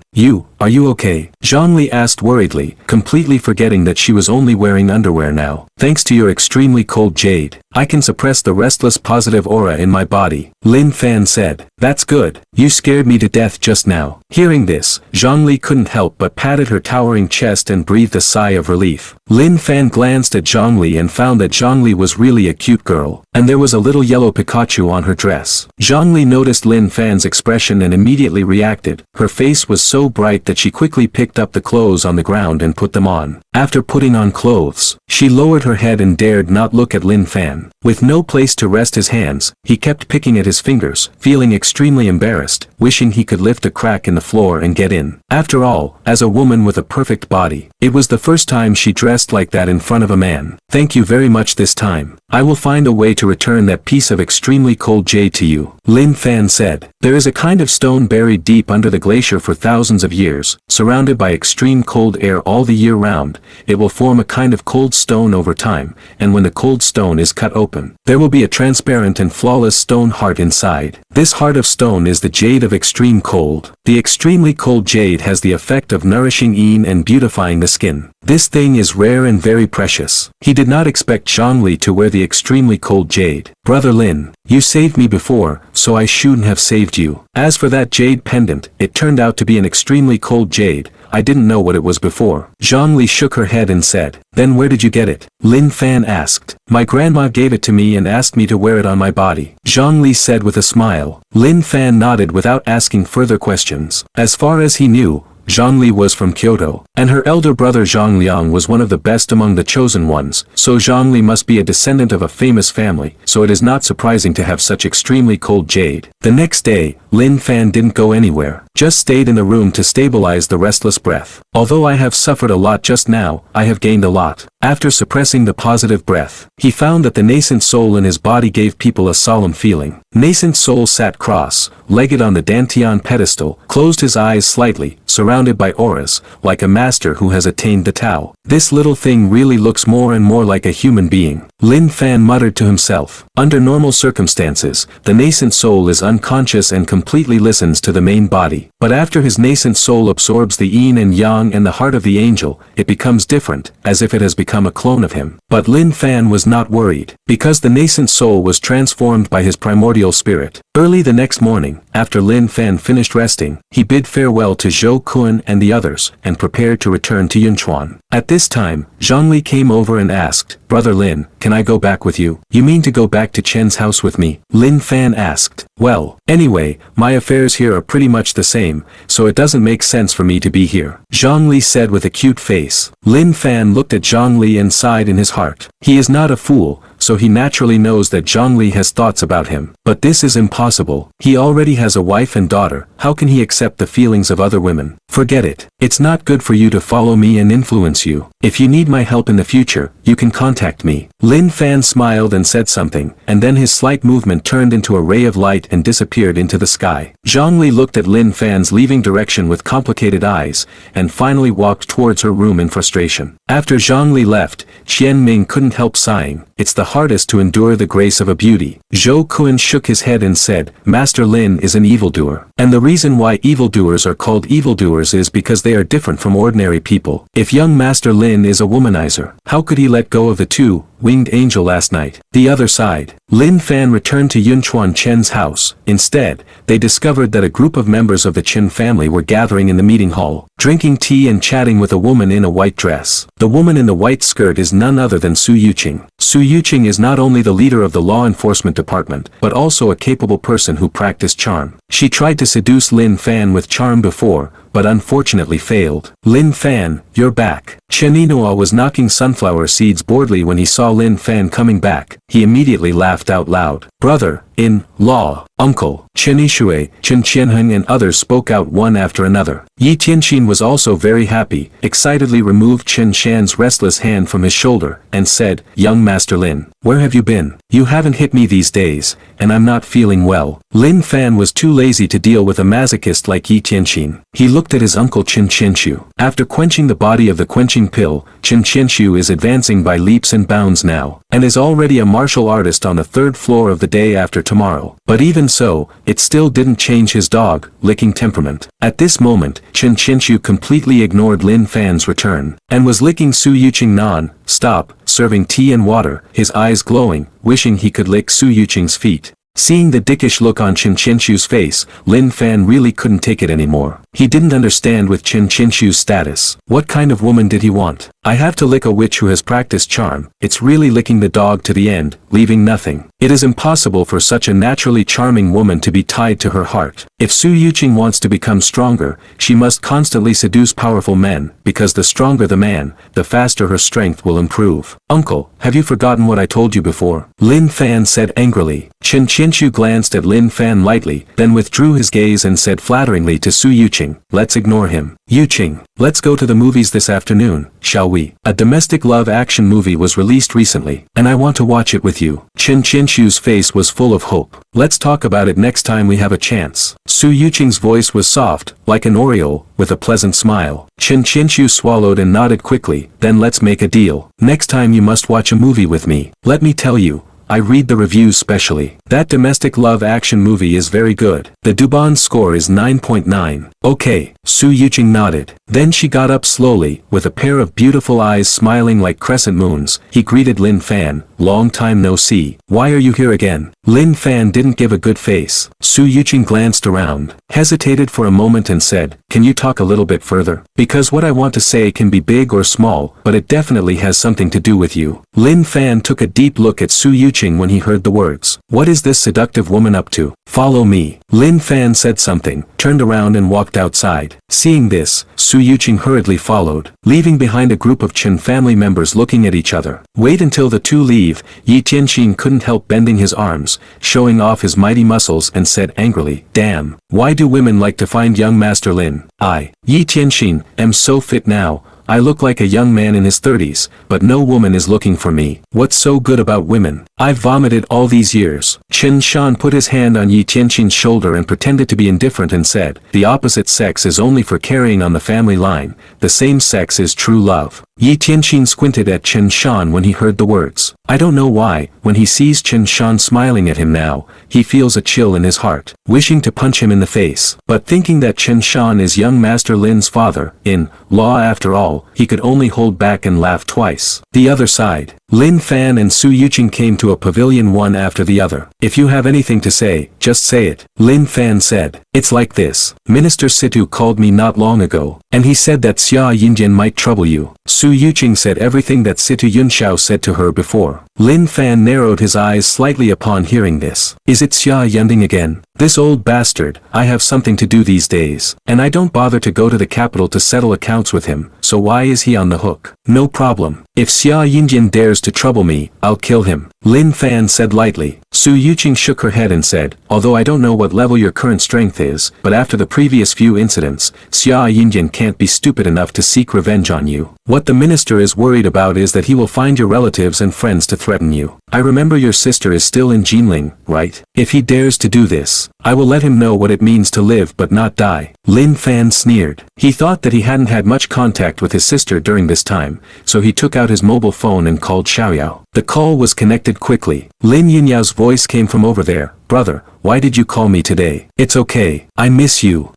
are you okay? Zhongli asked worriedly, completely forgetting that she was only wearing underwear now. Thanks to your extremely cold jade, I can suppress the restless positive aura in my body. Lin Fan said, "That's good. You scared me to death just now." Hearing this, Zhongli couldn't help but patted her towering chest and breathed a sigh of relief. Lin Fan glanced at Zhongli and found that Zhongli was really a cute girl, and there was a little yellow Pikachu on her dress. Zhongli noticed Lin Fan's expression and immediately reacted. Her face was so bright that she quickly picked up the clothes on the ground and put them on. After putting on clothes, she lowered her head and dared not look at Lin Fan. With no place to rest his hands, he kept picking at his fingers, feeling extremely embarrassed, wishing he could lift a crack in the floor and get in. After all, as a woman with a perfect body, it was the first time she dressed like that in front of a man. Thank you very much this time. I will find a way to return that piece of extremely cold jade to you, Lin Fan said. There is a kind of stone buried deep under the glacier for thousands of years, surrounded by extreme cold air all the year round. It will form a kind of cold stone over time, and when the cold stone is cut open, there will be a transparent and flawless stone heart inside. This heart of stone is the jade of extreme cold. The extremely cold jade has the effect of nourishing yin and beautifying the skin. This thing is rare and very precious. He did not expect Zhongli to wear the extremely cold jade. Brother Lin, you saved me before, so I shouldn't have saved you. As for that jade pendant, it turned out to be an extremely cold jade. I didn't know what it was before. Zhongli shook her head and said, "Then where did you get it?" Lin Fan asked. "My grandma gave it to me and asked me to wear it on my body," Zhongli said with a smile. Lin Fan nodded without asking further questions. As far as he knew, Zhongli was from Kyoto, and her elder brother Zhongliang was one of the best among the chosen ones, so Zhongli must be a descendant of a famous family, so it is not surprising to have such extremely cold jade. The next day, Lin Fan didn't go anywhere, just stayed in the room to stabilize the restless breath. Although I have suffered a lot just now, I have gained a lot. After suppressing the positive breath, he found that the nascent soul in his body gave people a solemn feeling. Nascent soul sat cross-legged on the Dantian pedestal, closed his eyes slightly, surrounded by auras, like a master who has attained the Tao. This little thing really looks more and more like a human being. Lin Fan muttered to himself. Under normal circumstances, the nascent soul is unconscious and completely listens to the main body. But after his nascent soul absorbs the yin and yang and the heart of the angel, it becomes different, as if it has become a clone of him. But Lin Fan was not worried, because the nascent soul was transformed by his primordial spirit. Early the next morning, after Lin Fan finished resting, he bid farewell to Zhou Kun and the others, and prepared to return to Yunchuan. At this time, Zhongli came over and asked, "Brother Lin, can I go back with you?" "You mean to go back to Chen's house with me?" Lin Fan asked. "Well, anyway, my affairs here are pretty much the same, so it doesn't make sense for me to be here," Zhongli said with a cute face. Lin Fan looked at Zhongli and sighed in his heart. He is not a fool, so he naturally knows that Zhongli has thoughts about him. But this is impossible. He already has a wife and daughter. How can he accept the feelings of other women? Forget it. It's not good for you to follow me and influence you. If you need my help in the future, you can contact me. Lin Fan smiled and said something, and then his slight movement turned into a ray of light and disappeared into the sky. Zhongli looked at Lin Fan's leaving direction with complicated eyes, and finally walked towards her room in frustration. After Zhongli left, Qian Ming couldn't help sighing. It's the hardest to endure the grace of a beauty. Zhou Kun shook his head and said, "Master Lin is an evildoer. And the reason why evildoers are called evildoers is because they are different from ordinary people. If young Master Lin is a womanizer, how could he let go of the two-winged angel last night?" The other side. Lin Fan returned to Yunchuan Chen's house. Instead, they discovered that a group of members of the Chen family were gathering in the meeting hall, drinking tea and chatting with a woman in a white dress. The woman in the white skirt is none other than Su Yuqing. Su Yuqing is not only the leader of the law enforcement department, but also a capable person who practiced charm. She tried to seduce Lin Fan with charm before, but unfortunately failed. "Lin Fan, you're back." Chen Yinhua was knocking sunflower seeds boredly when he saw Lin Fan coming back. He immediately laughed out loud. "Brother-in-law, uncle." Chen Yishui, Chen Qianheng and others spoke out one after another. Yi Tianqin was also very happy, excitedly removed Chen Shan's restless hand from his shoulder, and said, "Young Master Lin, where have you been? You haven't hit me these days, and I'm not feeling well." Lin Fan was too lazy to deal with a masochist like Yi Tianqin. He looked at his uncle Chen Qianxiu. After quenching the body of the quenching pill, Chen Qianxiu is advancing by leaps and bounds now, and is already a martial artist on the third floor of the day after tomorrow. But even so, it still didn't change his dog-licking temperament. At this moment, Chen Qianxiu completely ignored Lin Fan's return, and was licking Su Yuqing non-stop, serving tea and water, his eyes glowing, wishing he could lick Su Yuqing's feet. Seeing the dickish look on Chen Qianxiu's face, Lin Fan really couldn't take it anymore. He didn't understand with Chen Qianxiu's status. What kind of woman did he want? "I have to lick a witch who has practiced charm." It's really licking the dog to the end, leaving nothing. It is impossible for such a naturally charming woman to be tied to her heart. If Su Yuqing wants to become stronger, she must constantly seduce powerful men, because the stronger the man, the faster her strength will improve. "Uncle, have you forgotten what I told you before?" Lin Fan said angrily. Chen Qianxiu glanced at Lin Fan lightly, then withdrew his gaze and said flatteringly to Su Yuqing, "Let's ignore him. Yuqing, let's go to the movies this afternoon, shall we? A domestic love action movie was released recently, and I want to watch it with you." Chen Qianxiu's face was full of hope. "Let's talk about it next time we have a chance." Su Yuqing's voice was soft, like an oriole, with a pleasant smile. Chen Qianxiu swallowed and nodded quickly. "Then let's make a deal. Next time you must watch a movie with me. Let me tell you, I read the reviews specially. That domestic love action movie is very good. The Dubon score is 9.9. Okay, Su Yuqing nodded. Then she got up slowly, with a pair of beautiful eyes smiling like crescent moons. He greeted Lin Fan, "Long time no see. Why are you here again?" Lin Fan didn't give a good face. Su Yuqing glanced around, hesitated for a moment and said, "Can you talk a little bit further? Because what I want to say can be big or small, but it definitely has something to do with you." Lin Fan took a deep look at Su Yuqing when he heard the words. What is this seductive woman up to? "Follow me." Lin Fan said something, turned around and walked outside. Seeing this, Su Yuqing hurriedly followed, leaving behind a group of Chen family members looking at each other. Wait until the two leave. Yi Tianxin couldn't help bending his arms, showing off his mighty muscles and said angrily, "Damn, why do women like to find young Master Lin? I, Yi Tianxin, am so fit now. I look like a young man in his 30s, but no woman is looking for me. What's so good about women? I've vomited all these years." Chen Shan put his hand on Yi Tianxin's shoulder and pretended to be indifferent and said, "The opposite sex is only for carrying on the family line, the same sex is true love." Yi Tianxin squinted at Chen Shan when he heard the words. I don't know why, when he sees Chen Shan smiling at him now, he feels a chill in his heart, wishing to punch him in the face. But thinking that Chen Shan is young Master Lin's father, in law after all, he could only hold back and laugh twice. The other side. Lin Fan and Su Yuqing came to a pavilion one after the other. If you have anything to say, just say it. Lin Fan said. It's like this. Minister Situ called me not long ago, and he said that Xia Yinjian might trouble you. Su Yuqing said everything that Situ Yunxiao said to her before. Lin Fan narrowed his eyes slightly upon hearing this. Is it Xia Yunding again? This old bastard. I have something to do these days, and I don't bother to go to the capital to settle accounts with him, so why is he on the hook? No problem. If Xia Yinjian dares to trouble me, I'll kill him. Lin Fan said lightly. Su Yuqing shook her head and said, although I don't know what level your current strength is, but after the previous few incidents, Xia Yinjian can't be stupid enough to seek revenge on you. What the minister is worried about is that he will find your relatives and friends to threaten you. I remember your sister is still in Jinling, right? If he dares to do this, I will let him know what it means to live but not die. Lin Fan sneered. He thought that he hadn't had much contact with his sister during this time, so he took out his mobile phone and called Xiaoyao. The call was connected quickly. Lin Yinyao's voice came from over there. Brother, why did you call me today? It's okay. I miss you.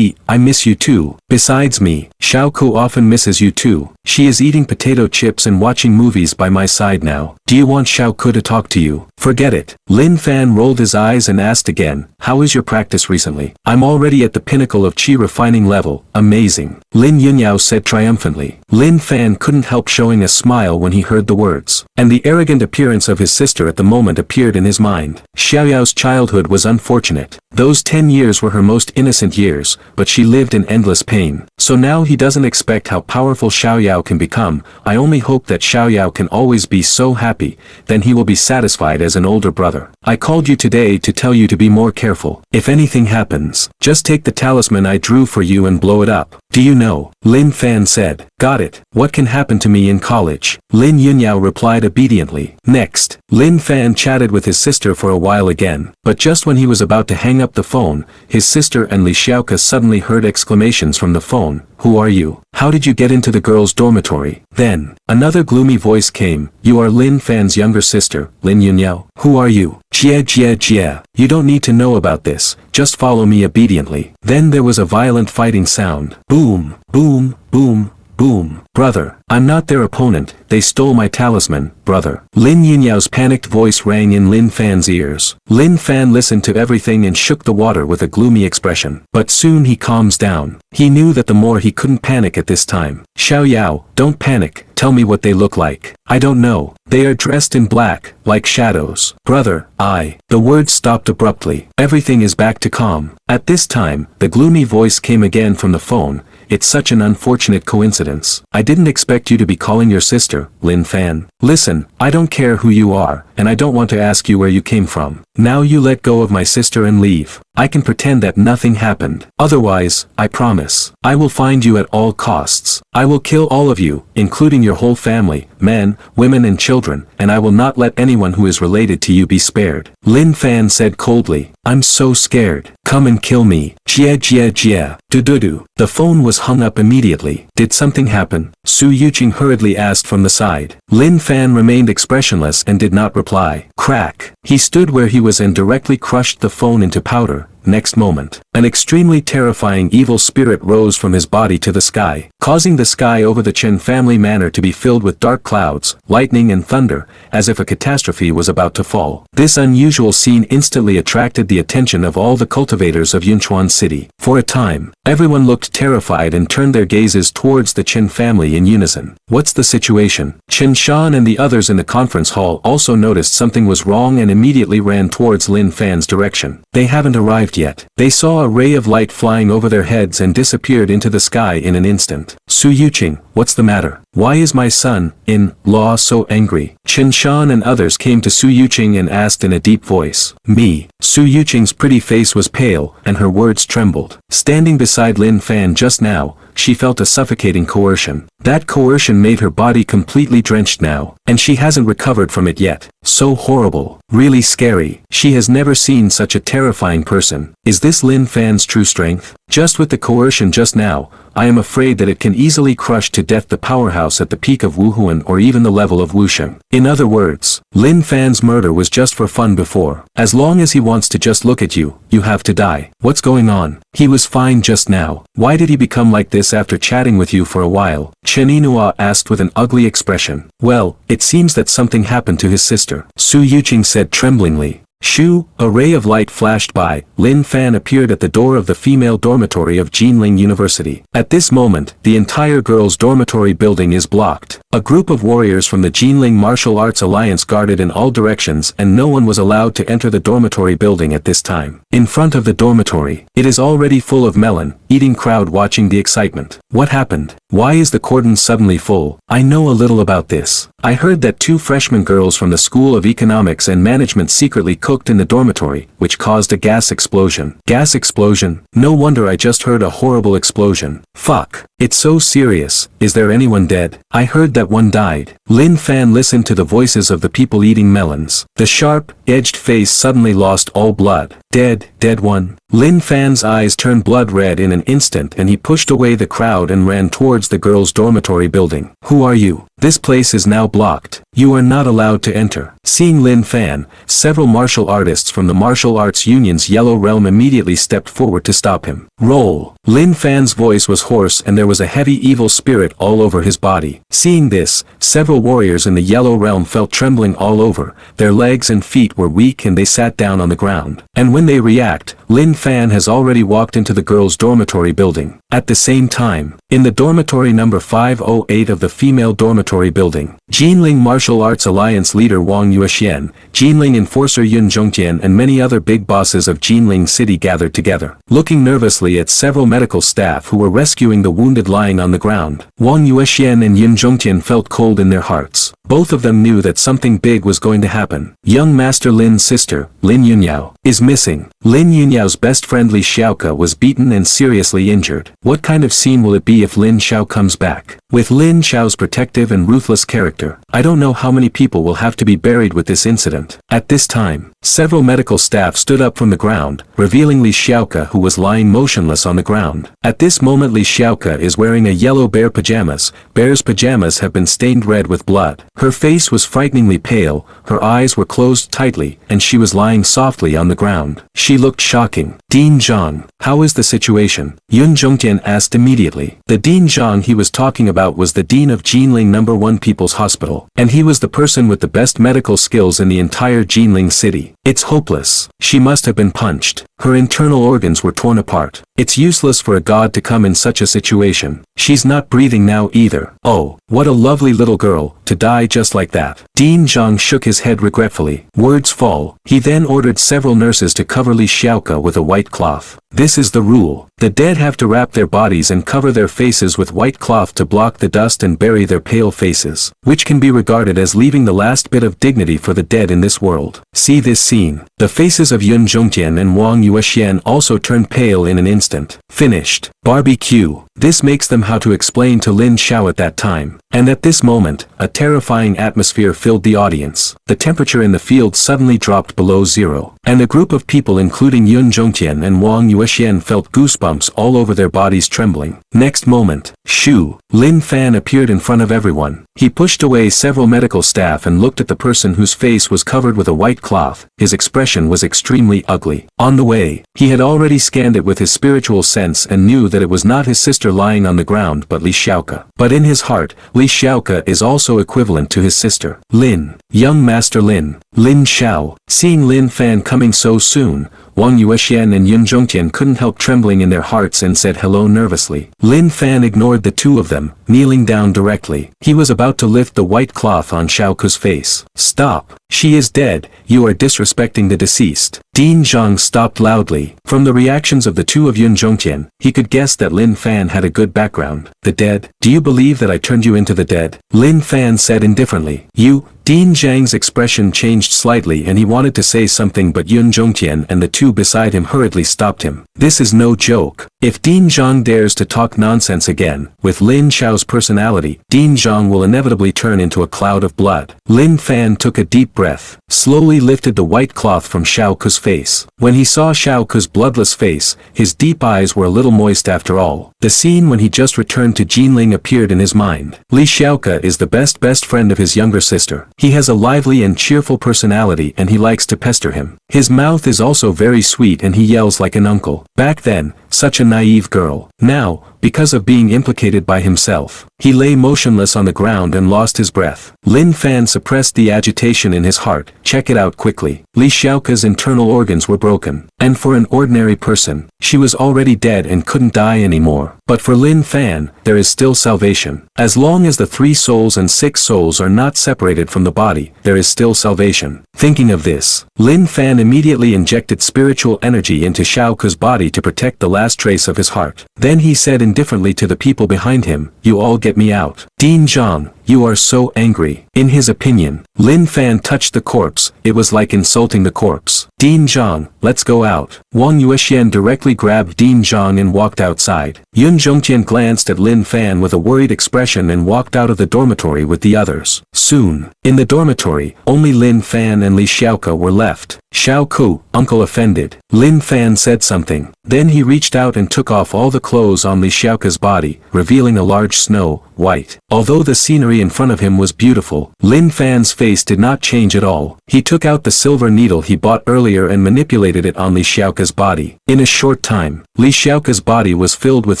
I miss you too. Besides me, Xiaoku often misses you too. She is eating potato chips and watching movies by my side now. Do you want Xiaoku to talk to you? Forget it. Lin Fan rolled his eyes and asked again, how is your practice recently? I'm already at the pinnacle of chi refining level. Amazing. Lin Yunyao said triumphantly. Lin Fan couldn't help showing a smile when he heard the words. And the arrogant appearance of his sister at the moment appeared in his mind. Xiaoyao's childhood was unfortunate. Those 10 years were her most innocent years, but she lived in endless pain. So now he doesn't expect how powerful Xiaoyao can become. I only hope that Xiaoyao can always be so happy, then he will be satisfied as an older brother. I called you today to tell you to be more careful. If anything happens, just take the talisman I drew for you and blow it up. Do you know? Lin Fan said. Got it. What can happen to me in college? Lin Yunyao replied obediently. Next, Lin Fan chatted with his sister for a while again, but just when he was about to hang up the phone, his sister and Li Xiaoka suddenly heard exclamations from the phone. Who are you? How did you get into the girls' dormitory? Then, another gloomy voice came. You are Lin Fan's younger sister, Lin Yunyao. Who are you? Jia. You don't need to know about this, just follow me obediently. Then there was a violent fighting sound. Boom, boom, boom, boom. Brother, I'm not their opponent, they stole my talisman, brother. Lin Yinyao's panicked voice rang in Lin Fan's ears. Lin Fan listened to everything and shook the water with a gloomy expression. But soon he calms down. He knew that the more he couldn't panic at this time. Xiaoyao, don't panic, tell me what they look like. I don't know. They are dressed in black, like shadows. Brother, The words stopped abruptly. Everything is back to calm. At this time, the gloomy voice came again from the phone. It's such an unfortunate coincidence. I didn't expect you to be calling your sister, Lin Fan. Listen, I don't care who you are, and I don't want to ask you where you came from. Now you let go of my sister and leave. I can pretend that nothing happened. Otherwise, I promise, I will find you at all costs. I will kill all of you, including your whole family, men, women and children, and I will not let anyone who is related to you be spared. Lin Fan said coldly, I'm so scared. Come and kill me. Jia. Do. The phone was hung up immediately. Did something happen? Su Yuqing hurriedly asked from the side. Lin Fan remained expressionless and did not reply. Crack. He stood where he was and directly crushed the phone into powder. Next moment, an extremely terrifying evil spirit rose from his body to the sky, causing the sky over the Chen family manor to be filled with dark clouds, lightning and thunder, as if a catastrophe was about to fall. This unusual scene instantly attracted the attention of all the cultivators of Yunchuan City. For a time, everyone looked terrified and turned their gazes towards the Chen family in unison. What's the situation? Chen Shan and the others in the conference hall also noticed something was wrong and immediately ran towards Lin Fan's direction. They haven't arrived yet. They saw saw a ray of light flying over their heads and disappeared into the sky in an instant. Su Yuqing, what's the matter? Why is my son-in-law so angry? Chen Shan and others came to Su Yuqing and asked in a deep voice. Me. Su Yuqing's pretty face was pale, and her words trembled. Standing beside Lin Fan just now, she felt a suffocating coercion. That coercion made her body completely drenched now, and she hasn't recovered from it yet. So horrible. Really scary. She has never seen such a terrifying person. Is this Lin Fan's true strength? Just with the coercion just now, I am afraid that it can easily crush to death the powerhouse at the peak of Wuhuan or even the level of Wusheng. In other words, Lin Fan's murder was just for fun before. As long as he wants to just look at you, you have to die. What's going on? He was fine just now. Why did he become like this after chatting with you for a while? Chen Yinhua asked with an ugly expression. Well, it seems that something happened to his sister. Su Yuqing said tremblingly. Shoo, a ray of light flashed by. Lin Fan appeared at the door of the female dormitory of Jinling University. At this moment, the entire girls' dormitory building is blocked. A group of warriors from the Jinling Martial Arts Alliance guarded in all directions and no one was allowed to enter the dormitory building at this time. In front of the dormitory, it is already full of melon-eating crowd watching the excitement. What happened? Why is the cordon suddenly full? I know a little about this. I heard that 2 freshman girls from the School of Economics and Management secretly cooked in the dormitory, which caused a gas explosion. Gas explosion? No wonder I just heard a horrible explosion. Fuck. It's so serious. Is there anyone dead? I heard that one died. Lin Fan listened to the voices of the people eating melons. The sharp-edged face suddenly lost all blood. Dead one. Lin Fan's eyes turned blood red in an instant and he pushed away the crowd and ran towards the girls' dormitory building. Who are you? This place is now blocked. You are not allowed to enter. Seeing Lin Fan, several martial artists from the Martial Arts Union's Yellow Realm immediately stepped forward to stop him. Roll. Lin Fan's voice was hoarse and there was a heavy evil spirit all over his body. Seeing this, several warriors in the Yellow Realm felt trembling all over. Their legs and feet were weak and they sat down on the ground. And when they react, Lin Fan has already walked into the girls' dormitory building. At the same time, in the dormitory number 508 of the female dormitory building, Jinling Martial Arts Alliance leader Wang Yuexian, Jinling enforcer Yun Zhongtian and many other big bosses of Jinling City gathered together. Looking nervously at several medical staff who were rescuing the wounded lying on the ground, Wang Yuexian and Yun Zhongtian felt cold in their hearts. Both of them knew that something big was going to happen. Young Master Lin's sister, Lin Yunyao, is missing. Lin Yunyao's best friend Li Xiaoke was beaten and seriously injured. What kind of scene will it be if Lin Xiao comes back? With Lin Xiao's protective and ruthless character, I don't know how many people will have to be buried with this incident. At this time, several medical staff stood up from the ground, revealing Li Xiaoke who was lying motionless on the ground. At this moment Li Xiaoke is wearing a yellow bear pajamas. Bear's pajamas have been stained red with blood. Her face was frighteningly pale, her eyes were closed tightly, and she was lying softly on the ground. She looked shocking. Dean Zhang, how is the situation? Yun Zhongtian asked immediately. The Dean Zhang he was talking about was the Dean of Jinling No. 1 People's Hospital, and he was the person with the best medical skills in the entire Jinling city. It's hopeless. She must have been punched. Her internal organs were torn apart. It's useless for a god to come in such a situation. She's not breathing now either. Oh, what a lovely little girl, to die just like that. Dean Zhang shook his head regretfully. Words fall. He then ordered several nurses to cover Li Xiaoke with a white cloth. This is the rule. The dead have to wrap their bodies and cover their faces with white cloth to block the dust and bury their pale faces, which can be regarded as leaving the last bit of dignity for the dead in this world. See this scene. The faces of Yun Zhongtian and Wang Yuexian also turned pale in an instant. Finished. Barbecue. This makes them how to explain to Lin Xiao at that time. And at this moment, a terrifying atmosphere filled the audience. The temperature in the field suddenly dropped below zero. And a group of people including Yun Zhongtian and Wang Yuexian felt goosebumps all over their bodies trembling. Next moment, shoo, Lin Fan appeared in front of everyone. He pushed away several medical staff and looked at the person whose face was covered with a white cloth. His expression was extremely ugly. On the way, he had already scanned it with his spiritual sense and knew that it was not his sister lying on the ground but Li Xiaoke. But in his heart, Li Xiaoke is also equivalent to his sister. Lin, young Master Lin, Lin Xiao. Seeing Lin Fan coming so soon, Wang Yuexian and Yun Zhongtian couldn't help trembling in their hearts and said hello nervously. Lin Fan ignored the two of them, kneeling down directly. He was about to lift the white cloth on Xiao Ku's face. Stop. She is dead, you are disrespecting the deceased. Din Zhang stopped loudly. From the reactions of the two of Yun Zhongtian, he could guess that Lin Fan had a good background. The dead? Do you believe that I turned you into the dead? Lin Fan said indifferently. You? Din Zhang's expression changed slightly and he wanted to say something, but Yun Zhongtian and the two beside him hurriedly stopped him. This is no joke. If Din Zhang dares to talk nonsense again, with Lin Xiao's personality, Din Zhang will inevitably turn into a cloud of blood. Lin Fan took a deep breath, slowly lifted the white cloth from Xiao Ku's face. When he saw Xiao Ku's bloodless face, his deep eyes were a little moist after all. The scene when he just returned to Jinling appeared in his mind. Li Xiaoke is the best friend of his younger sister. He has a lively and cheerful personality and he likes to pester him. His mouth is also very sweet and he yells like an uncle. Back then, such a naive girl. Now, because of being implicated by himself, he lay motionless on the ground and lost his breath. Lin Fan suppressed the agitation in his heart. Check it out quickly. Li Xiaoke's internal organs were broken. And for an ordinary person, she was already dead and couldn't die anymore. But for Lin Fan, there is still salvation. As long as the 3 souls and 6 souls are not separated from the body, there is still salvation. Thinking of this, Lin Fan immediately injected spiritual energy into Xiao Ku's body to protect the last trace of his heart. Then he said indifferently to the people behind him, you all get me out. Din Zhang, you are so angry. In his opinion, Lin Fan touched the corpse, it was like insulting the corpse. Din Zhang, let's go out. Wang Yuexian directly grabbed Din Zhang and walked outside. Yun Zhongtian glanced at Lin Fan with a worried expression and walked out of the dormitory with the others. Soon, in the dormitory, only Lin Fan and Li Xiaoke were left. Xiao Ku, uncle offended. Lin Fan said something. Then he reached out and took off all the clothes on Li Xiaoke's body, revealing a large snow white. Although the scenery in front of him was beautiful, Lin Fan's face did not change at all. He took out the silver needle he bought earlier and manipulated it on Li Xiaoke's body. In a short time, Li Xiaoke's body was filled with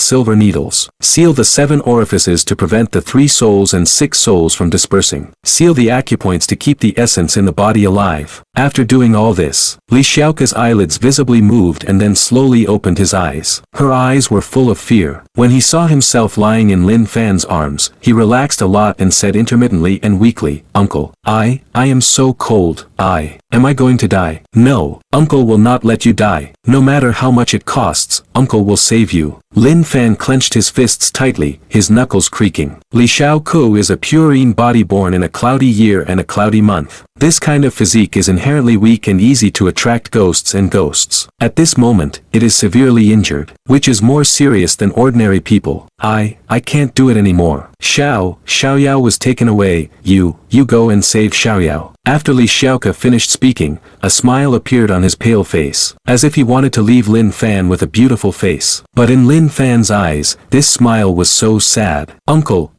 silver needles. Seal the 7 orifices to prevent the 3 souls and 6 souls from dispersing. Seal the acupoints to keep the essence in the body alive. After doing all this, Li Xiaoke's eyelids visibly moved and then slowly opened his eyes. Her eyes were full of fear. When he saw himself lying in Lin Fan's arms, he relaxed a lot and said intermittently and weakly, Uncle, I am so cold. Am I going to die? No, Uncle will not let you die. No matter how much it costs, Uncle will save you. Lin Fan clenched his fists tightly, his knuckles creaking. Li Xiaoke is a purine body born in a cloudy year and a cloudy month. This kind of physique is inherently weak and easy to attract ghosts and ghosts. At this moment, it is severely injured, which is more serious than ordinary people. I can't do it anymore. Xiaoyao was taken away. You go and save Xiaoyao. After Li Xiaoke finished speaking, a smile appeared on his pale face, as if he wanted to leave Lin Fan with a beautiful face. But in Lin Fan's eyes, this smile was so sad. Uncle,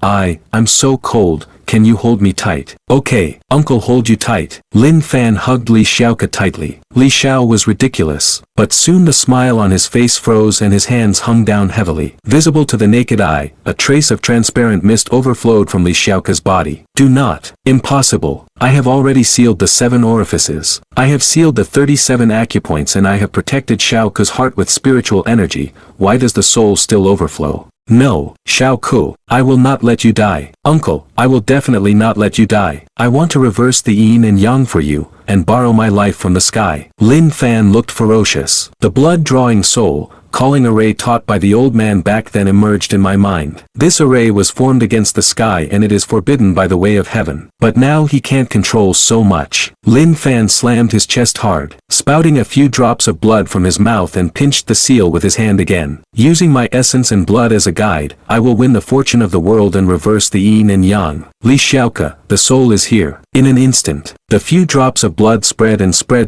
I'm so cold. Can you hold me tight? Okay, Uncle hold you tight. Lin Fan hugged Li Xiaoke tightly. Li Xiao was ridiculous, but soon the smile on his face froze and his hands hung down heavily. Visible to the naked eye, a trace of transparent mist overflowed from Li Xiaoke's body. Do not. Impossible. I have already sealed the 7 orifices. I have sealed the 37 acupoints and I have protected Xiaoke's heart with spiritual energy. Why does the soul still overflow? No, Xiaoku, I will not let you die. Uncle, I will definitely not let you die. I want to reverse the yin and yang for you, and borrow my life from the sky. Lin Fan looked ferocious. The blood-drawing soul, calling array taught by the old man back then emerged in my mind. This array was formed against the sky and it is forbidden by the way of heaven. But now he can't control so much. Lin Fan slammed his chest hard, spouting a few drops of blood from his mouth and pinched the seal with his hand again. Using my essence and blood as a guide, I will win the fortune of the world and reverse the yin and yang. Li Xiaoke, the soul is here. In an instant, the few drops of blood spread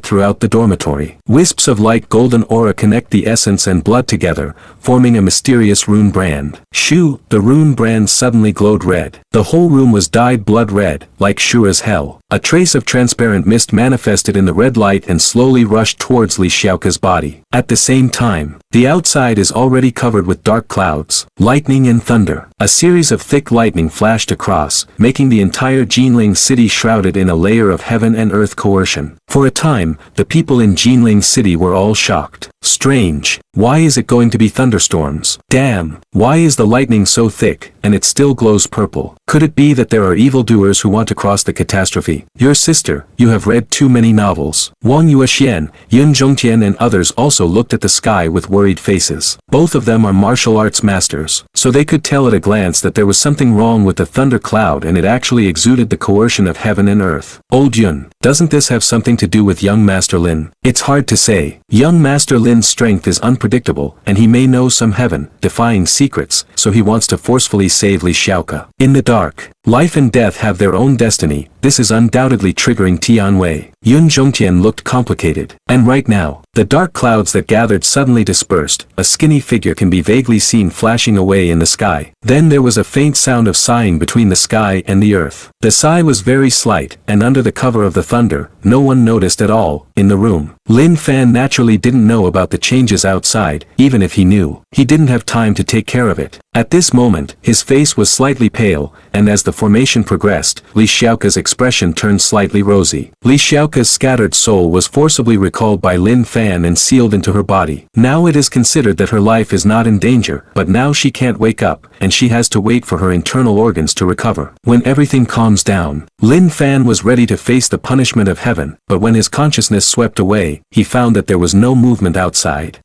throughout the dormitory. Wisps of light golden aura connect the essence and blood together, forming a mysterious rune brand. Shu, the rune brand suddenly glowed red. The whole room was dyed blood red, like Shura's hell. A trace of transparent mist manifested in the red light and slowly rushed towards Li Xiaoka's body. At the same time, the outside is already covered with dark clouds, lightning and thunder. A series of thick lightning flashed across, making the entire Jinling city shrouded in a layer of heaven and earth coercion. For a time, the people in Jinling city were all shocked. Strange. Why is it going to be thunderstorms? Damn. Why is the lightning so thick, and it still glows purple? Could it be that there are evildoers who want to cross the catastrophe? Your sister, you have read too many novels. Wang Yuexian, Yun Zhongtian and others also looked at the sky with worried faces. Both of them are martial arts masters, so they could tell at a glance that there was something wrong with the thunder cloud and it actually exuded the coercion of heaven and earth. Old Yun, doesn't this have something to do with young Master Lin? It's hard to say. Young Master Lin's strength is unpredictable, and he may know some heaven-defying secrets, so he wants to forcefully save Li Xiaoka. In the dark, life and death have their own destiny. This is undoubtedly triggering Tianwei. Yun Zhongtian looked complicated. And right now, the dark clouds that gathered suddenly dispersed. A skinny figure can be vaguely seen flashing away in the sky. Then there was a faint sound of sighing between the sky and the earth. The sigh was very slight, and under the cover of the thunder, no one noticed at all. In the room, Lin Fan naturally didn't know about the changes outside. Even if he knew, he didn't have time to take care of it. At this moment, his face was slightly pale, and as the formation progressed, Li Xiaoka's expression turned slightly rosy. Li Xiaoka's scattered soul was forcibly recalled by Lin Fan and sealed into her body. Now it is considered that her life is not in danger, but now she can't wake up, and she has to wait for her internal organs to recover. When everything calms down, Lin Fan was ready to face the punishment of heaven, but when his consciousness swept away, he found that there was no movement outside.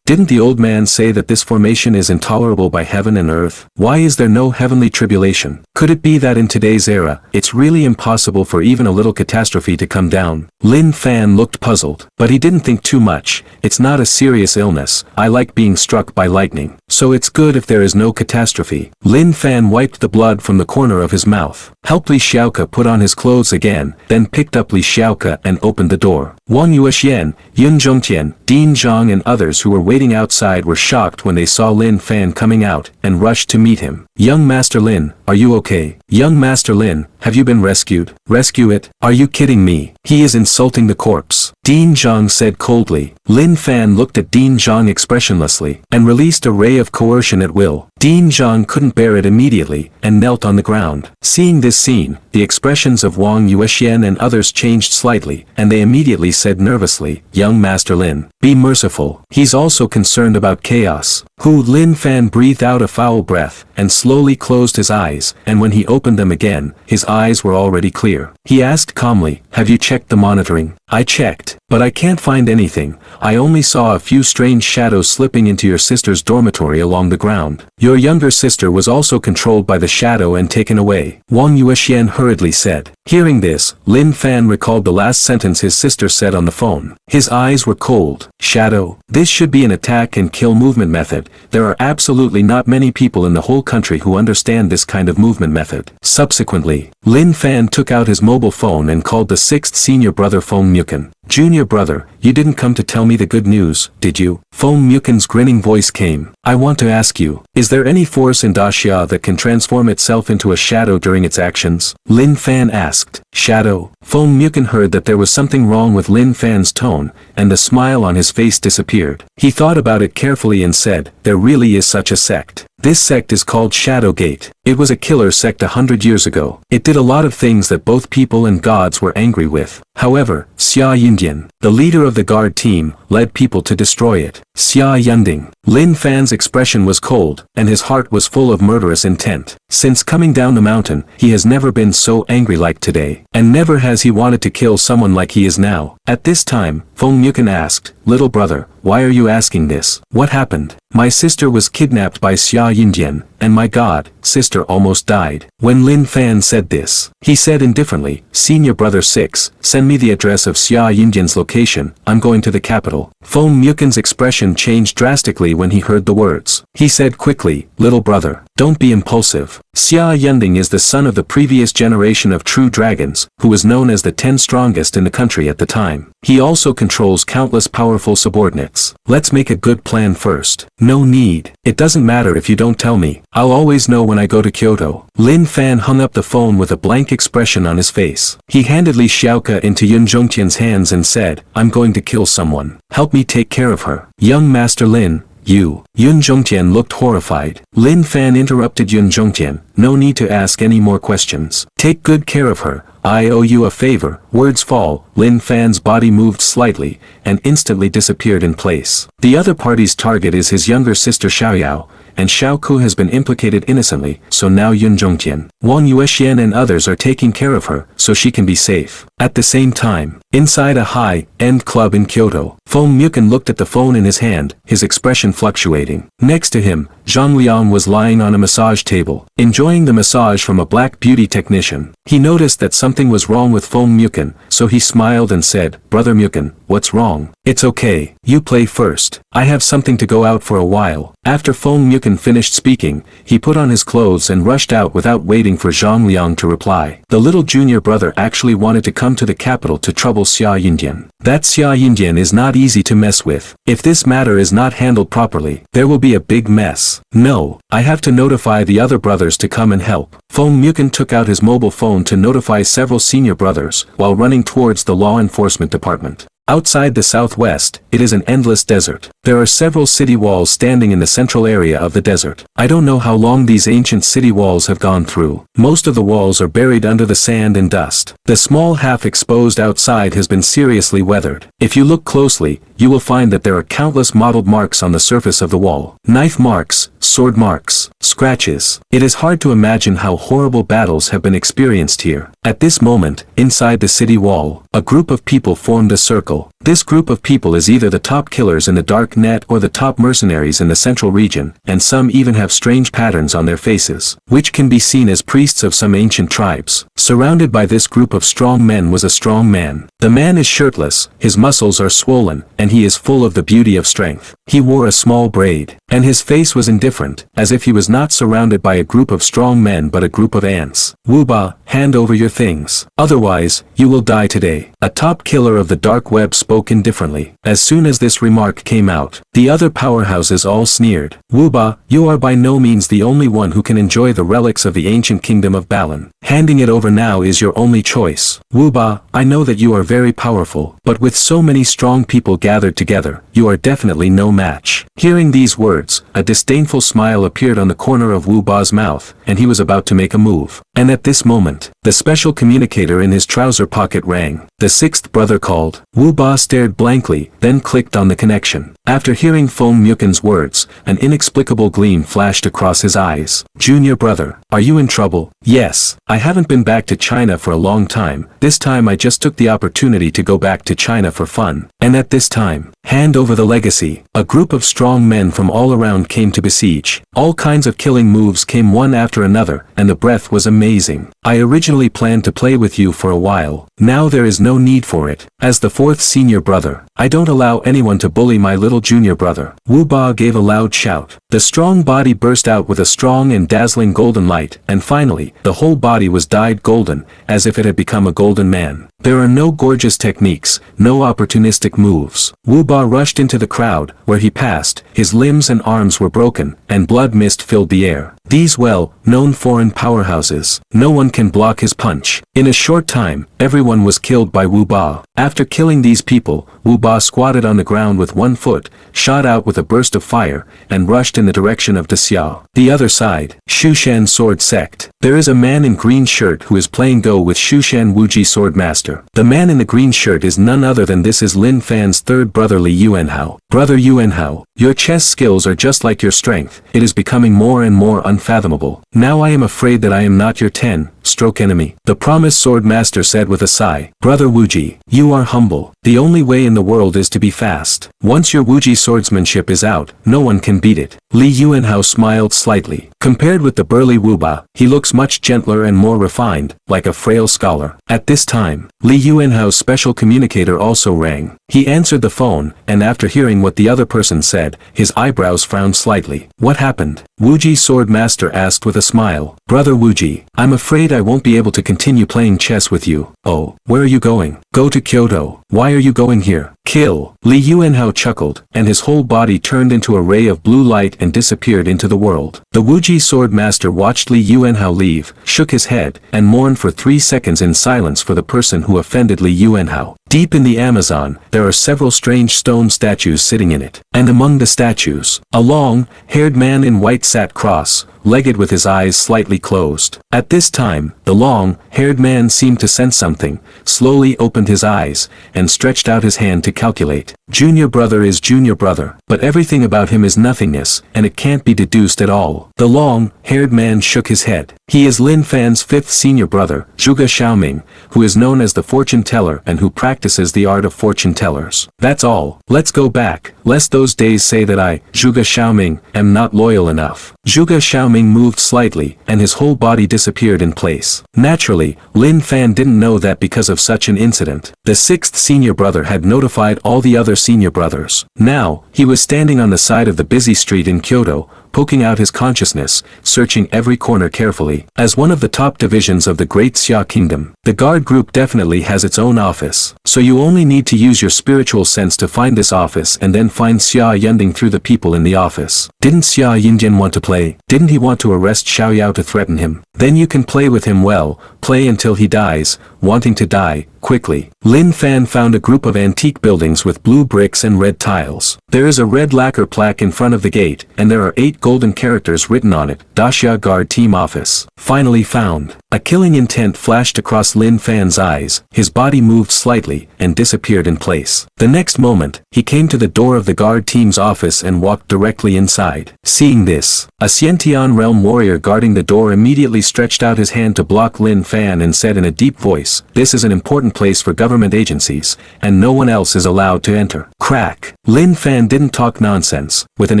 Didn't the old man say that this formation is intolerable by heaven and earth? Why is there no heavenly tribulation? Could it be that in today's era, it's really impossible for even a little catastrophe to come down? Lin Fan looked puzzled, but he didn't think too much. It's not a serious illness. I like being struck by lightning, so it's good if there is no catastrophe. Lin Fan wiped the blood from the corner of his mouth, helped Li Xiaoka put on his clothes again, then picked up Li Xiaoka and opened the door. Wang Yuexian, Yun Zhongtian, Ding Zhang and others who were waiting outside were shocked when they saw Lin Fan coming out, and rushed to meet him. Young Master Lin, are you okay? Young Master Lin, have you been rescued? Rescue it? Are you kidding me? He is insulting the corpse. Ding Zhang said coldly. Lin Fan looked at Ding Zhang expressionlessly, and released a ray of coercion at will. Ding Zhang couldn't bear it immediately, and knelt on the ground. Seeing this scene, the expressions of Wang Yuexian and others changed slightly, and they immediately said nervously, Young Master Lin, be merciful. He's also concerned about chaos. Lin Fan breathed out a foul breath, and slowly closed his eyes, and when he opened them again, his eyes were already clear. He asked calmly, have you checked the monitoring? I checked, but I can't find anything. I only saw a few strange shadows slipping into your sister's dormitory along the ground. Your younger sister was also controlled by the shadow and taken away, Wang Yuexian hurriedly said. Hearing this, Lin Fan recalled the last sentence his sister said on the phone. His eyes were cold. Shadow. This should be an attack and kill movement method. There are absolutely not many people in the whole country who understand this kind of movement method. Subsequently, Lin Fan took out his mobile phone and called the sixth senior brother Feng Mukin. Junior brother, you didn't come to tell me the good news, did you? Feng Mukin's grinning voice came. I want to ask you, is there any force in Daxia that can transform itself into a shadow during its actions? Lin Fan asked. Shadow? Feng Mukin heard that there was something wrong with Lin Fan's tone, and the smile on his face disappeared. He thought about it carefully and said, there really is such a sect. This sect is called Shadowgate. It was a killer sect 100 years ago. It did a lot of things that both people and gods were angry with. However, Xia Yindian, the leader of the guard team, led people to destroy it. Xia Yunding. Lin Fan's expression was cold, and his heart was full of murderous intent. Since coming down the mountain, he has never been so angry like today, and never has he wanted to kill someone like he is now. At this time, Feng Mukin asked, little brother, why are you asking this? What happened? My sister was kidnapped by Xia Yindian, and my god, sister almost died. When Lin Fan said this, he said indifferently, Senior Brother 6, send me the address of Xia Yindian's location, I'm going to the capital. Feng Mukin's expression changed drastically when he heard the words. He said quickly, little brother, don't be impulsive. Xia Yunding is the son of the previous generation of true dragons, who was known as the 10 strongest in the country at the time. He also controls countless powerful subordinates. Let's make a good plan first. No need. It doesn't matter if you don't tell me. I'll always know when I go to Kyoto. Lin Fan hung up the phone with a blank expression on his face. He handed Li Xiaoke into Yun Zhongtian's hands and said, I'm going to kill someone. Help me take care of her. Young Master Lin, you. Yun Zhongtian looked horrified. Lin Fan interrupted Yun Zhongtian. No need to ask any more questions. Take good care of her. I owe you a favor. Words fall. Lin Fan's body moved slightly, and instantly disappeared in place. The other party's target is his younger sister Xiaoyao, and Xiao Ku has been implicated innocently, so now Yun Zhongtian, Wang Yuexian and others are taking care of her, so she can be safe. At the same time, inside a high-end club in Kyoto, Feng Muken looked at the phone in his hand, his expression fluctuating. Next to him, Zhang Liang was lying on a massage table, enjoying the massage from a black beauty technician. He noticed that something was wrong with Feng Muken, so he smiled and said, Brother Muken, what's wrong? It's okay, you play first. I have something to go out for a while. After Feng Muken finished speaking, he put on his clothes and rushed out without waiting for Zhang Liang to reply. The little junior brother actually wanted to come to the capital to trouble Xia Yindian. That Xia Yindian is not easy to mess with. If this matter is not handled properly, there will be a big mess. No, I have to notify the other brothers to come and help. Feng Muken took out his mobile phone to notify several senior brothers, while running towards the law enforcement department. Outside the southwest, it is an endless desert. There are several city walls standing in the central area of the desert. I don't know how long these ancient city walls have gone through. Most of the walls are buried under the sand and dust. The small half-exposed outside has been seriously weathered. If you look closely, you will find that there are countless mottled marks on the surface of the wall. Knife marks, sword marks, scratches. It is hard to imagine how horrible battles have been experienced here. At this moment, inside the city wall, a group of people formed a circle. This group of people is either the top killers in the dark net or the top mercenaries in the central region, and some even have strange patterns on their faces, which can be seen as priests of some ancient tribes. Surrounded by this group of strong men was a strong man. The man is shirtless, his muscles are swollen, and he is full of the beauty of strength. He wore a small braid, and his face was indifferent, as if he was not surrounded by a group of strong men but a group of ants. Wu Ba, hand over your things. Otherwise, you will die today. A top killer of the dark web spoke indifferently. As soon as this remark came out, the other powerhouses all sneered. Wu Ba, you are by no means the only one who can enjoy the relics of the ancient kingdom of Balan. Handing it over now is your only choice. Wu Ba, I know that you are very powerful, but with so many strong people gathered together, you are definitely no match. Hearing these words, a disdainful smile appeared on the corner of Wu Ba's mouth, and he was about to make a move. And at this moment, the special communicator in his trouser pocket rang. The sixth brother called. Wu Ba stared blankly, then clicked on the connection. After hearing Feng Muken's words, an inexplicable gleam flashed across his eyes. Junior brother, are you in trouble? Yes, I haven't been back to China for a long time. This time I just took the opportunity to go back to China for fun. And at this time, hand over the legacy. A group of strong men from all around came to besiege. All kinds of killing moves came one after another, and the breath was amazing. I originally planned to play with you for a while. Now there is no need for it. As the fourth senior brother, I don't allow anyone to bully my little junior brother. Wu Ba gave a loud shout. The strong body burst out with a strong and dazzling golden light, and finally, the whole body was dyed golden, as if it had become a golden man. There are no gorgeous techniques, no opportunistic moves. Wu Ba rushed into the crowd, where he passed, his limbs and arms were broken, and blood mist filled the air. These well-known foreign powerhouses, no one can block his punch. In a short time, everyone was killed by Wu Ba. After killing these people, Wu Ba squatted on the ground with one foot, shot out with a burst of fire, and rushed in the direction of Dexiao. The other side, Shushan Sword Sect. There is a man in green shirt who is playing Go with Shushan Wuji Sword Master. The man in the green shirt is none other than this is Lin Fan's third brother Li Yuanhao. Brother Yuanhao, your chess skills are just like your strength. It is becoming more and more unfathomable. Now I am afraid that I am not your 10-stroke enemy. The promised sword master said with a sigh. Brother Wuji, you are humble. The only way in the world is to be fast. Once your Wuji swordsmanship is out, no one can beat it. Li Yuanhao smiled slightly. Compared with the burly Wu Ba, he looks much gentler and more refined, like a frail scholar. At this time, Li Yuanhao's special communicator also rang. He answered the phone, and after hearing what the other person said, his eyebrows frowned slightly. What happened? Wuji Sword Master asked with a smile. Brother Wuji, I'm afraid I won't be able to continue playing chess with you. Oh, where are you going? Go to Kyoto. Why are you going here? Kill. Li Yuanhao chuckled, and his whole body turned into a ray of blue light and disappeared into the world. The Wuji Sword Master watched Li Yuanhao leave, shook his head, and mourned for 3 seconds in silence for the person who offended Li Yuanhao. Deep in the Amazon, there are several strange stone statues sitting in it. And among the statues, a long-haired man in white sat cross-legged with his eyes slightly closed. At this time, the long-haired man seemed to sense something, slowly opened his eyes, and stretched out his hand to calculate. Junior brother is junior brother, but everything about him is nothingness, and it can't be deduced at all. The long-haired man shook his head. He is Lin Fan's 5th senior brother, Zhuge Xiaoming, who is known as the fortune teller and who practices the art of fortune tellers. That's all. Let's go back, lest those days say that I, Zhuge Xiaoming, am not loyal enough. Zhuge Xiaoming moved slightly, and his whole body disappeared in place. Naturally, Lin Fan didn't know that because of such an incident, the 6th senior brother had notified all the other senior brothers. Now, he was standing on the side of the busy street in Kyoto, poking out his consciousness, searching every corner carefully. As one of the top divisions of the Great Xia Kingdom, the guard group definitely has its own office. So you only need to use your spiritual sense to find this office and then find Xia Yunding through the people in the office. Didn't Xia Yinjian want to play? Didn't he want to arrest Xiao Yao to threaten him? Then you can play with him well, play until he dies, wanting to die, quickly. Lin Fan found a group of antique buildings with blue bricks and red tiles. There is a red lacquer plaque in front of the gate, and there are 8 golden characters written on it, Daxia Guard Team Office. Finally found. A killing intent flashed across Lin Fan's eyes, his body moved slightly, and disappeared in place. The next moment, he came to the door of the guard team's office and walked directly inside. Seeing this, a Xiantian realm warrior guarding the door immediately stretched out his hand to block Lin Fan and said in a deep voice, "This is an important place for government agencies, and no one else is allowed to enter." Crack. Lin Fan didn't talk nonsense. With an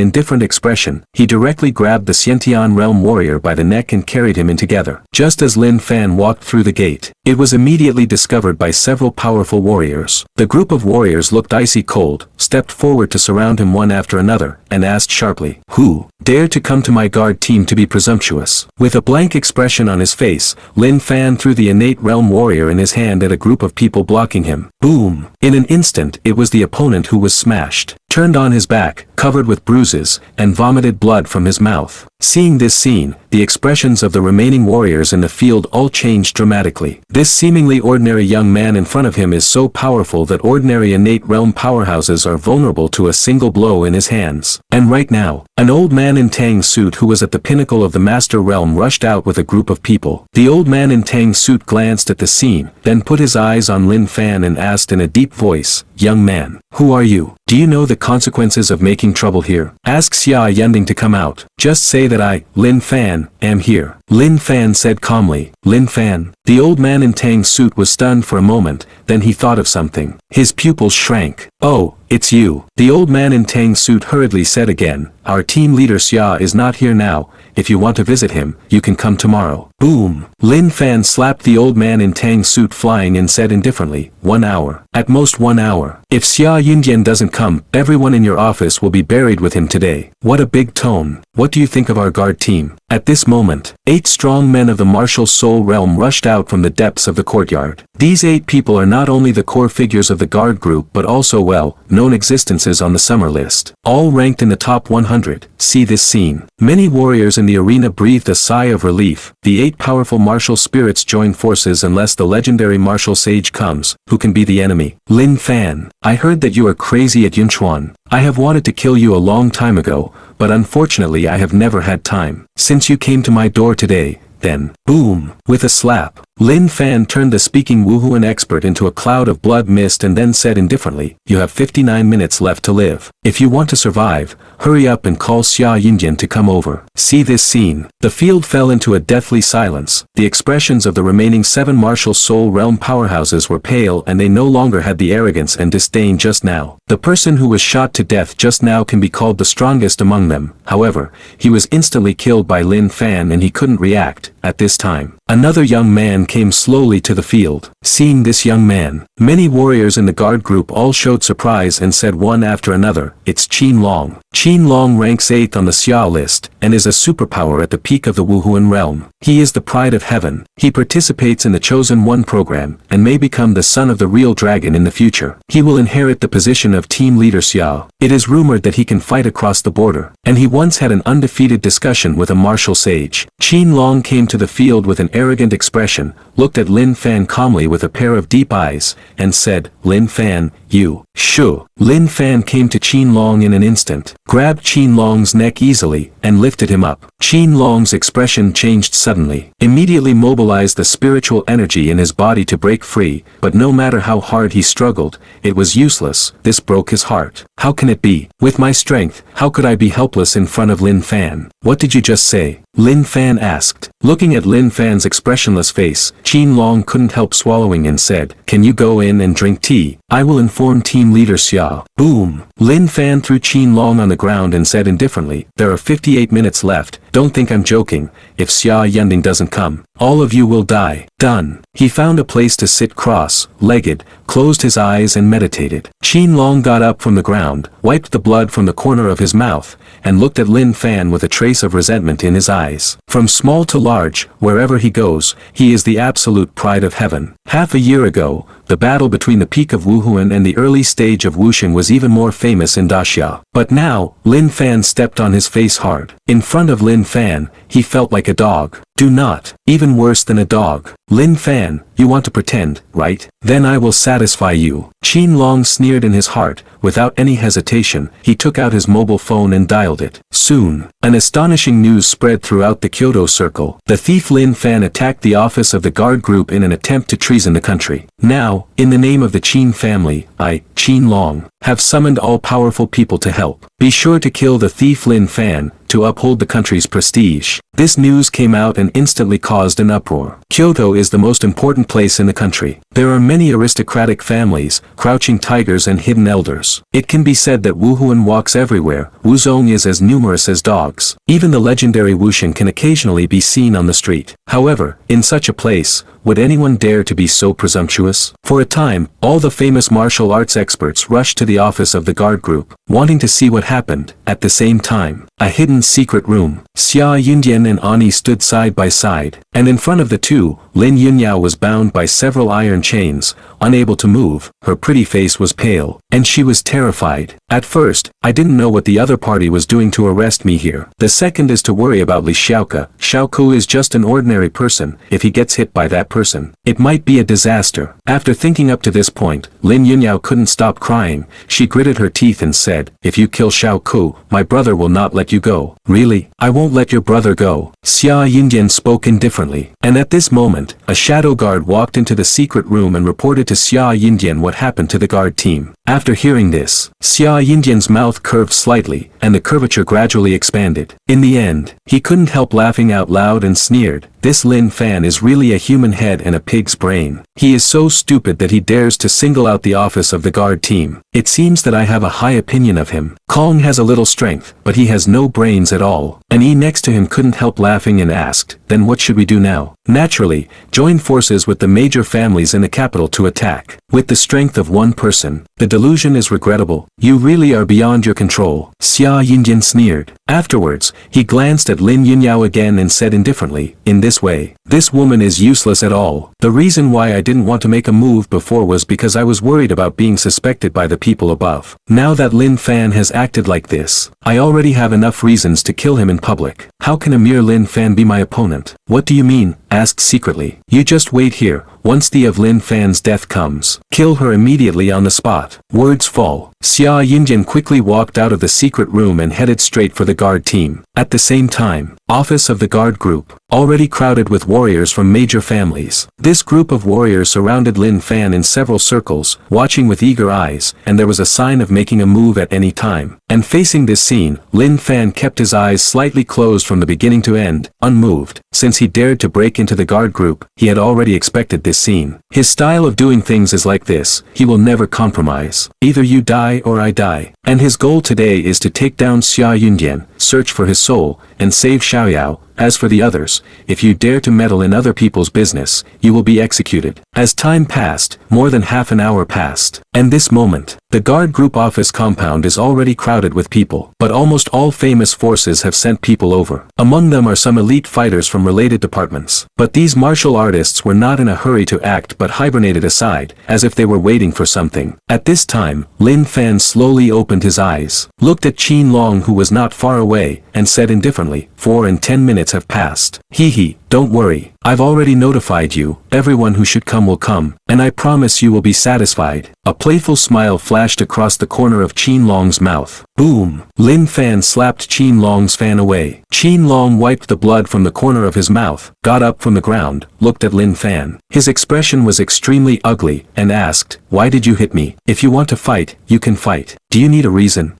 indifferent expression, he directly grabbed the Xiantian realm warrior by the neck and carried him in together. Just as Lin Fan walked through the gate, it was immediately discovered by several powerful warriors. The group of warriors looked icy cold, stepped forward to surround him one after another, and asked sharply, "Who dared to come to my guard team to be presumptuous?" With a blank expression on his face, Lin Fan threw the innate realm warrior in his hand at a group of people blocking him. Boom! In an instant it was the opponent who was smashed, turned on his back, covered with bruises, and vomited blood from his mouth. Seeing this scene, the expressions of the remaining warriors in the field all changed dramatically. This seemingly ordinary young man in front of him is so powerful that ordinary innate realm powerhouses are vulnerable to a single blow in his hands. And right now, an old man in Tang's suit who was at the pinnacle of the master realm rushed out with a group of people. The old man in Tang's suit glanced at the scene, then put his eyes on Lin Fan and asked in a deep voice, "Young man, who are you? Do you know the consequences of making trouble here? Ask Xia Yunding to come out. Just say that I, Lin Fan, am here." Lin Fan said calmly, "Lin Fan." The old man in Tang's suit was stunned for a moment, then he thought of something. His pupils shrank. "Oh, it's you." The old man in Tang's suit hurriedly said again, "Our team leader Xia is not here now. If you want to visit him, you can come tomorrow." Boom! Lin Fan slapped the old man in Tang's suit flying and said indifferently, "1 hour. At most 1 hour. If Xia Yunjian doesn't come, everyone in your office will be buried with him today." What a big tone. What do you think of our guard team? At this moment, 8 strong men of the martial soul realm rushed out from the depths of the courtyard. These 8 people are not only the core figures of the guard group but also well-known existences on the summer list. All ranked in the top 100. See this scene. Many warriors in the arena breathed a sigh of relief. The 8 powerful martial spirits join forces unless the legendary martial sage comes, who can be the enemy. Lin Fan, I heard that you are crazy at Yunchuan. I have wanted to kill you a long time ago, but unfortunately I have never had time. Since you came to my door today, then, boom, with a slap, Lin Fan turned the speaking Wuhuan expert into a cloud of blood mist and then said indifferently, "You have 59 minutes left to live. If you want to survive, hurry up and call Xia Yinjian to come over." See this scene. The field fell into a deathly silence. The expressions of the remaining 7 martial soul realm powerhouses were pale and they no longer had the arrogance and disdain just now. The person who was shot to death just now can be called the strongest among them. However, he was instantly killed by Lin Fan and he couldn't react at this time. Another young man came slowly to the field. Seeing this young man, many warriors in the guard group all showed surprise and said one after another, "It's Qin Long." Qin Long ranks 8th on the Xia list, and is a superpower at the peak of the Wuhuan realm. He is the pride of heaven. He participates in the Chosen One program, and may become the son of the real dragon in the future. He will inherit the position of team leader Xia. It is rumored that he can fight across the border, and he once had an undefeated discussion with a martial sage. Qin Long came to the field with an arrogant expression, looked at Lin Fan calmly with a pair of deep eyes, and said, "Lin Fan, you, shu." Lin Fan came to Qin Long in an instant, grabbed Qin Long's neck easily, and lifted him up. Qin Long's expression changed suddenly, immediately mobilized the spiritual energy in his body to break free, but no matter how hard he struggled, it was useless. This broke his heart. How can it be? With my strength, how could I be helpless in front of Lin Fan? What did you just say? Lin Fan asked. Looking at Lin Fan's expressionless face, Qin Long couldn't help swallowing and said, "Can you go in and drink tea? I will inform team leader Xia." Boom! Lin Fan threw Qin Long on the ground and said indifferently, "There are 58 minutes left. Don't think I'm joking. If Xia Yunding doesn't come, all of you will die." Done. He found a place to sit cross-legged, closed his eyes and meditated. Qin Long got up from the ground, wiped the blood from the corner of his mouth, and looked at Lin Fan with a trace of resentment in his eyes. From small to large, wherever he goes, he is the absolute pride of heaven. Half a year ago, the battle between the peak of Wuhuan and the early stage of Wuxing was even more famous in Daxia. But now, Lin Fan stepped on his face hard. In front of Lin Fan, he felt like a dog. Do not, even worse than a dog. Lin Fan, you want to pretend, right? Then I will satisfy you. Qin Long sneered in his heart. Without any hesitation, he took out his mobile phone and dialed it. Soon, an astonishing news spread throughout the Kyoto circle. The thief Lin Fan attacked the office of the guard group in an attempt to treason the country. Now, in the name of the Qin family, I, Qin Long, have summoned all powerful people to help. Be sure to kill the thief Lin Fan, to uphold the country's prestige. This news came out and instantly caused an uproar. Kyoto is the most important place in the country. There are many aristocratic families, crouching tigers and hidden elders. It can be said that Wuhuan walks everywhere. Wuzong is as numerous as dogs. Even the legendary Wuxing can occasionally be seen on the street. However, in such a place, would anyone dare to be so presumptuous? For a time, all the famous martial arts experts rushed to the office of the guard group, wanting to see what happened. At the same time, a hidden secret room. Xia Yundian and Ani stood side by side, and in front of the two, Lin Yunyao was bound by several iron chains, unable to move. Her pretty face was pale, and she was terrified. At first, I didn't know what the other party was doing to arrest me here. The second is to worry about Li Xiaoke. Xiaoku is just an ordinary person. If he gets hit by that person, it might be a disaster. After thinking up to this point, Lin Yunyao couldn't stop crying. She gritted her teeth and said, "If you kill Xiaoku, my brother will not let you go." "Really? I won't let your brother go." Xia Yindian spoke indifferently. And at this moment, a shadow guard walked into the secret room and reported to Xia Yindian what happened to the guard team. After hearing this, Xia Yindian's mouth curved slightly, and the curvature gradually expanded. In the end, he couldn't help laughing out loud and sneered, "This Lin Fan is really a human head and a pig's brain. He is so stupid that he dares to single out the office of the guard team. It seems that I have a high opinion of him. Kong has a little strength, but he has no brains at all." And he next to him couldn't help laughing and asked, "Then what should we do now?" "Naturally, join forces with the major families in the capital to attack. With the strength of one person, the delusion is regrettable. You really are beyond your control." Xia Yinjian sneered. Afterwards, he glanced at Lin Yunyao again and said indifferently, "In this way, this woman is useless at all. The reason why I didn't want to make a move before was because I was worried about being suspected by the people above. Now that Lin Fan has acted like this, I already have enough reasons to kill him in public. How can a mere Lin Fan be my opponent?" "What do you mean?" asked secretly. "You just wait here. Once the of Lin Fan's death comes, kill her immediately on the spot." Words fall. Xia Yinjian quickly walked out of the secret room and headed straight for the guard team. At the same time, office of the guard group, already crowded with warriors from major families. This group of warriors surrounded Lin Fan in several circles, watching with eager eyes, and there was a sign of making a move at any time. And facing this scene, Lin Fan kept his eyes slightly closed from the beginning to end, unmoved. Since he dared to break into the guard group, he had already expected this scene. His style of doing things is like this: he will never compromise. Either you die or I die. And his goal today is to take down Xia Yundian, search for his soul, and save Xiaoyao, as for the others, if you dare to meddle in other people's business, you will be executed. As time passed, more than half an hour passed. And this moment, the guard group office compound is already crowded with people, but almost all famous forces have sent people over. Among them are some elite fighters from related departments. But these martial artists were not in a hurry to act but hibernated aside, as if they were waiting for something. At this time, Lin Fan slowly opened his eyes, looked at Qin Long who was not far away, and said indifferently, 4 and 10 minutes have passed. Hee, don't worry, I've already notified you, everyone who should come will come, and I promise you will be satisfied. A playful smile flashed across the corner of Qin Long's mouth. Boom! Lin Fan slapped Qin Long's fan away. Qin Long wiped the blood from the corner of his mouth, got up from the ground, looked at Lin Fan. His expression was extremely ugly, and asked, why did you hit me? If you want to fight, you can fight. Do you need a reason?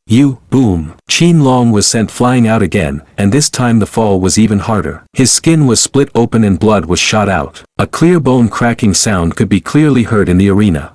Boom! Qin Long was sent flying out again, and this time the fall was even harder. His skin was split open and blood was shot out. A clear bone cracking sound could be clearly heard in the arena.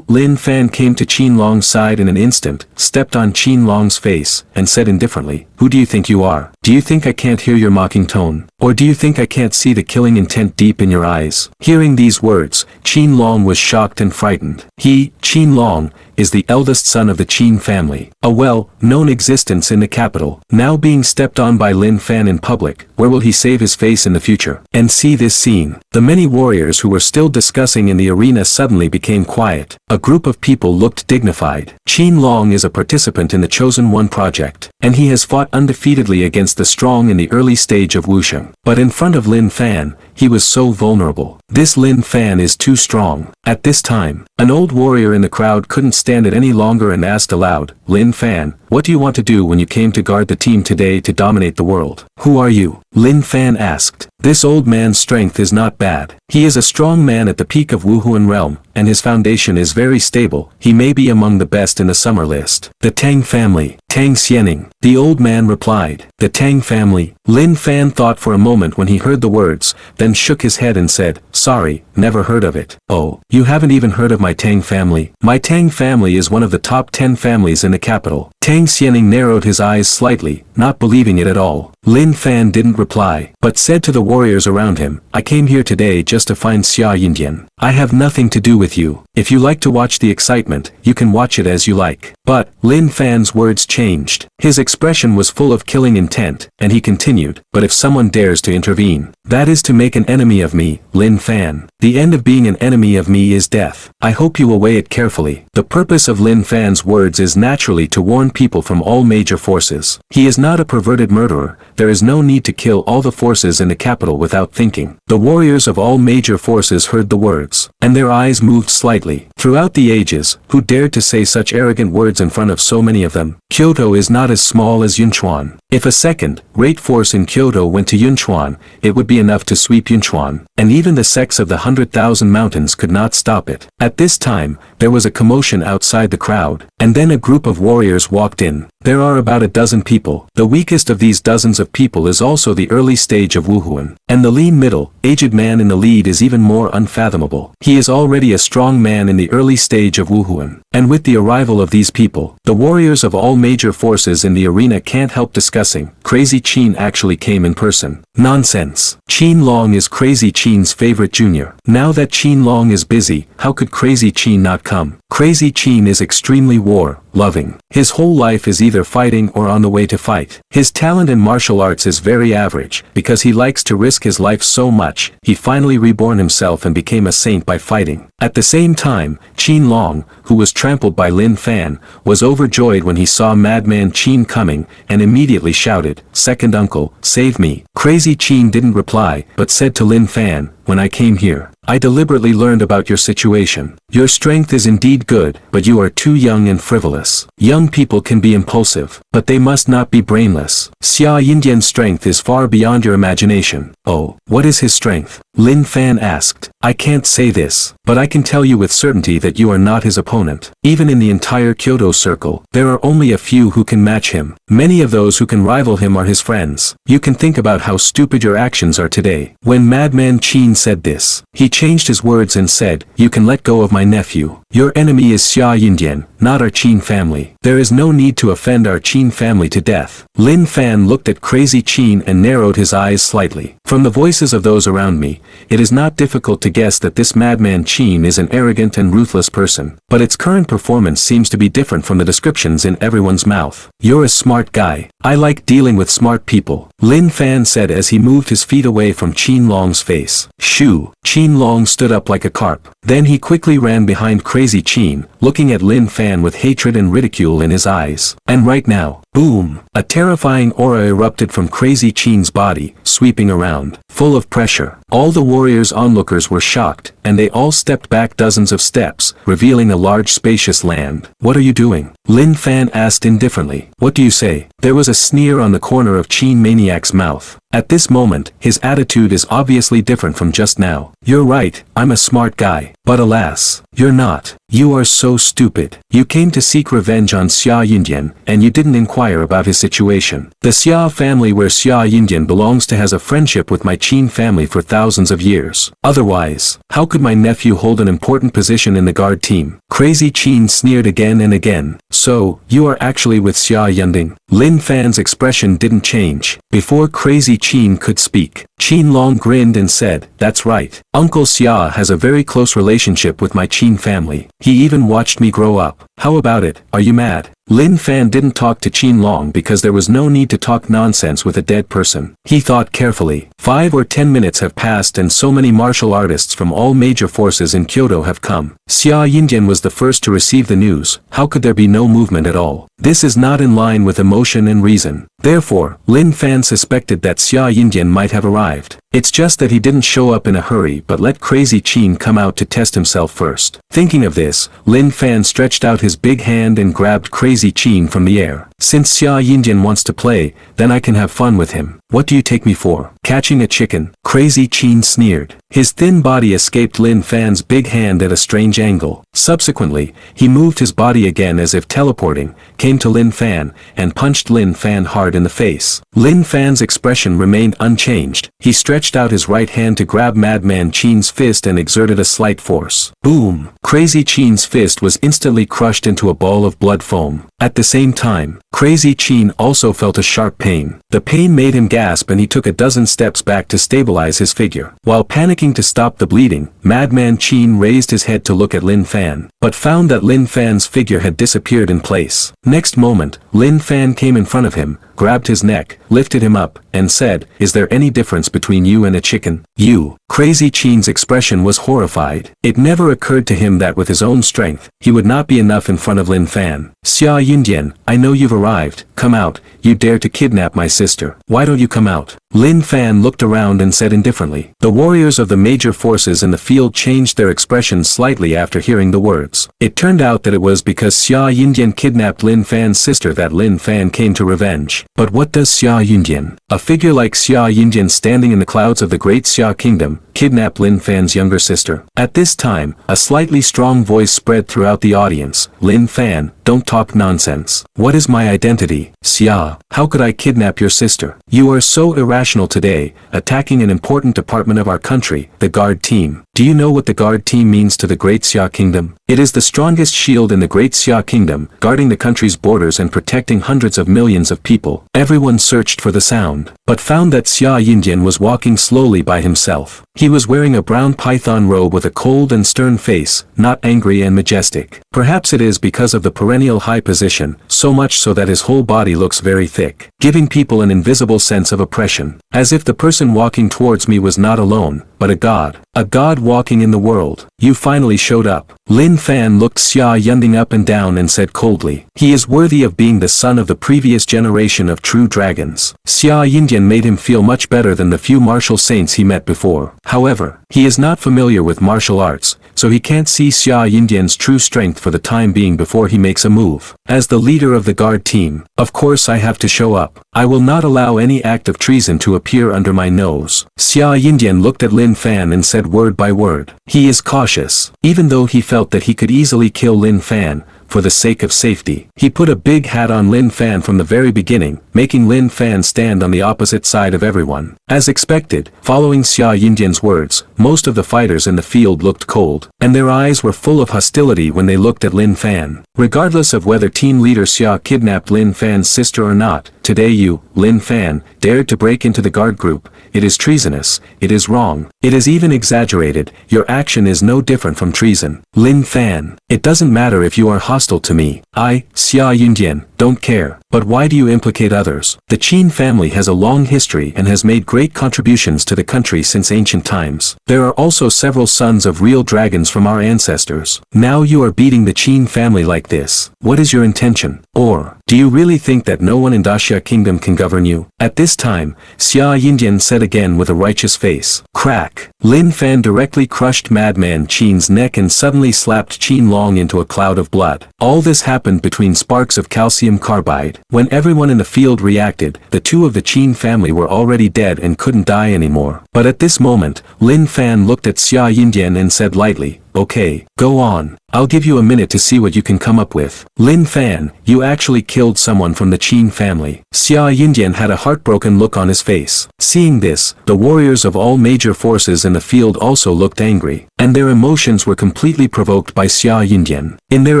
Lin Fan came to Qin Long's side in an instant, stepped on Qin Long's face, and said indifferently, who do you think you are? Do you think I can't hear your mocking tone? Or do you think I can't see the killing intent deep in your eyes? Hearing these words, Qin Long was shocked and frightened. He, Qin Long, is the eldest son of the Qin family, a well-known existence in the capital, now being stepped on by Lin Fan in public. Where will he save his face in the future? And see this scene. The many warriors who were still discussing in the arena suddenly became quiet. A group of people looked dignified. Qin Long is a participant in the Chosen One project, and he has fought undefeatedly against the strong in the early stage of Wusheng. But in front of Lin Fan, he was so vulnerable. This Lin Fan is too strong. At this time, an old warrior in the crowd couldn't stand it any longer and asked aloud, Lin Fan, what do you want to do when you came to guard the team today to dominate the world? Who are you? Lin Fan asked. This old man's strength is not bad. He is a strong man at the peak of Wuhuan realm, and his foundation is very stable. He may be among the best in the summer list. The Tang family. Tang Xianing. The old man replied. The Tang family. Lin Fan thought for a moment when he heard the words, then shook his head and said, sorry, never heard of it. Oh, you haven't even heard of my Tang family? My Tang family is one of the top 10 families in the capital. Tang Xianing narrowed his eyes slightly, not believing it at all. Lin Fan didn't reply, but said to the warriors around him, I came here today just to find Xia Yindian. I have nothing to do with you. If you like to watch the excitement, you can watch it as you like. But, Lin Fan's words changed. His expression was full of killing intent, and he continued, but if someone dares to intervene, that is to make an enemy of me, Lin Fan. The end of being an enemy of me is death. I hope you will weigh it carefully. The purpose of Lin Fan's words is naturally to warn people from all major forces. He is not a perverted murderer. There is no need to kill all the forces in the capital without thinking. The warriors of all major forces heard the words, and their eyes moved slightly. Throughout the ages, who dared to say such arrogant words in front of so many of them? Kyoto is not as small as Yunchuan. If a second-rate force in Kyoto went to Yunchuan, it would be enough to sweep Yunchuan, and even the sects of the 100,000 mountains could not stop it. At this time, there was a commotion outside the crowd, and then a group of warriors walked in. There are about a dozen people. The weakest of these dozens of people is also the early stage of Wuhuan, and the lean middle, aged man in the lead is even more unfathomable. He is already a strong man in the early stage of Wuhuan, and with the arrival of these people, the warriors of all major forces in the arena can't help discussing, Crazy Qin actually came in person. Nonsense. Qin Long is Crazy Qin's favorite junior. Now that Qin Long is busy, how could Crazy Qin not come? Crazy Qin is extremely war-loving. His whole life is either fighting or on the way to fight. His talent in martial arts is very average. Because he likes to risk his life so much, he finally reborn himself and became a saint by fighting. At the same time, Qin Long, who was trampled by Lin Fan, was overjoyed when he saw Madman Qin coming, and immediately shouted, Second uncle, save me. Crazy Qin didn't reply, but said to Lin Fan, when I came here, I deliberately learned about your situation. Your strength is indeed good, but you are too young and frivolous. Young people can be impulsive, but they must not be brainless. Xia Yindian's strength is far beyond your imagination. Oh, what is his strength? Lin Fan asked. I can't say this, but I can tell you with certainty that you are not his opponent. Even in the entire Kyoto circle, there are only a few who can match him. Many of those who can rival him are his friends. You can think about how stupid your actions are today. When Madman Qin said this, he changed his words and said, you can let go of my nephew. Your enemy is Xia Yindian, not our Qin family. There is no need to offend our Qin family to death. Lin Fan looked at Crazy Qin and narrowed his eyes slightly. From the voices of those around me, it is not difficult to guess that this Madman Qin is an arrogant and ruthless person, but its current performance seems to be different from the descriptions in everyone's mouth. You're a smart guy. I like dealing with smart people, Lin Fan said as he moved his feet away from Qin Long's face. Shoo! Qin Long stood up like a carp. Then he quickly ran behind Crazy Qin, looking at Lin Fan with hatred and ridicule in his eyes. And right now, boom! A terrifying aura erupted from Crazy Qin's body, sweeping around, full of pressure. All the warriors' onlookers were shocked, and they all stepped back dozens of steps, revealing a large spacious land. What are you doing? Lin Fan asked indifferently. What do you say? There was a sneer on the corner of Qin Maniac's mouth. At this moment, his attitude is obviously different from just now. You're right, I'm a smart guy. But alas, you're not. You are so stupid. You came to seek revenge on Xia Yindian, and you didn't inquire about his situation. The Xia family where Xia Yindian belongs to has a friendship with my Qin family for thousands of years. Otherwise, how could my nephew hold an important position in the guard team? Crazy Qin sneered again and again. So, you are actually with Xia Yinding? Lin Fan's expression didn't change. Before Crazy Qin could speak, Qin Long grinned and said, that's right. Uncle Xia has a very close relationship with my Qin family. He even watched me grow up. How about it? Are you mad? Lin Fan didn't talk to Qin Long because there was no need to talk nonsense with a dead person. He thought carefully. 5 or 10 minutes have passed and so many martial artists from all major forces in Kyoto have come. Xia Yindian was the first to receive the news. How could there be no movement at all? This is not in line with emotion and reason. Therefore, Lin Fan suspected that Xia Yindian might have arrived. It's just that he didn't show up in a hurry but let Crazy Qin come out to test himself first. Thinking of this, Lin Fan stretched out his big hand and grabbed Crazy Qin from the air. Since Xia Yindian wants to play, then I can have fun with him. What do you take me for? Catching a chicken? Crazy Qin sneered. His thin body escaped Lin Fan's big hand at a strange angle. Subsequently, he moved his body again as if teleporting, came to Lin Fan, and punched Lin Fan hard in the face. Lin Fan's expression remained unchanged. He stretched out his right hand to grab Madman Qin's fist and exerted a slight force. Boom! Crazy Qin's fist was instantly crushed into a ball of blood foam. At the same time, Crazy Qin also felt a sharp pain. The pain made him gasp and he took a dozen steps back to stabilize his figure. While panicking to stop the bleeding, Madman Qin raised his head to look at Lin Fan, but found that Lin Fan's figure had disappeared in place. Next moment, Lin Fan came in front of him, grabbed his neck, lifted him up, and said, is there any difference between you and a chicken? You. Crazy Qin's expression was horrified. It never occurred to him that with his own strength, he would not be enough in front of Lin Fan. Xia Yindian, I know you've arrived. Come out. You dare to kidnap my sister. Why don't you come out? Lin Fan looked around and said indifferently. The warriors of the major forces in the field changed their expressions slightly after hearing the words. It turned out that it was because Xia Yindian kidnapped Lin Fan's sister that Lin Fan came to revenge. But what does Xia Yindian, a figure like Xia Yindian standing in the clouds of the great Xia kingdom, kidnap Lin Fan's younger sister? At this time, a slightly strong voice spread throughout the audience. Lin Fan, don't talk nonsense. What is my identity? Xia, how could I kidnap your sister? You are so irrational today, attacking an important department of our country, the guard team. Do you know what the guard team means to the Great Xia Kingdom? It is the strongest shield in the Great Xia Kingdom, guarding the country's borders and protecting hundreds of millions of people. Everyone searched for the sound, but found that Xia Yindian was walking slowly by himself. He was wearing a brown python robe with a cold and stern face, not angry and majestic. Perhaps it is because of the perennial high position, so much so that his whole body looks very thick, giving people an invisible sense of oppression. As if the person walking towards me was not alone, but a god. A god walking in the world. You finally showed up. Lin Fan looked Xia Yunding up and down and said coldly, he is worthy of being the son of the previous generation of true dragons. Xia Yundian made him feel much better than the few martial saints he met before. However, he is not familiar with martial arts, so he can't see Xia Yundian's true strength for the time being before he makes a move. As the leader of the guard team, of course I have to show up. I will not allow any act of treason to appear under my nose. Xia Yundian looked at Lin Fan and said word by word. He is cautious. Even though he felt that he could easily kill Lin Fan, for the sake of safety, he put a big hat on Lin Fan from the very beginning, making Lin Fan stand on the opposite side of everyone. As expected, following Xia Yundian's words, most of the fighters in the field looked cold, and their eyes were full of hostility when they looked at Lin Fan. Regardless of whether team leader Xia kidnapped Lin Fan's sister or not, today you, Lin Fan, dared to break into the guard group. It is treasonous, it is wrong, it is even exaggerated, your action is no different from treason. Lin Fan, it doesn't matter if you are hostile to me, I, Xia Yundian, don't care, but why do you implicate others? The Qin family has a long history and has made great contributions to the country since ancient times. There are also several sons of real dragons from our ancestors. Now you are beating the Qin family like this. What is your intention? Or, do you really think that no one in Daxia Kingdom can govern you? At this time, Xia Yundian said again with a righteous face. Crack. Lin Fan directly crushed Madman Qin's neck and suddenly slapped Qin Long into a cloud of blood. All this happened between sparks of calcium carbide. When everyone in the field reacted, the two of the Qin family were already dead and couldn't die anymore. But at this moment, Lin Fan looked at Xia Yundian and said lightly, okay, go on. I'll give you a minute to see what you can come up with. Lin Fan, you actually killed someone from the Qin family. Xia Yundian had a heartbroken look on his face. Seeing this, the warriors of all major forces in the field also looked angry, and their emotions were completely provoked by Xia Yundian. In their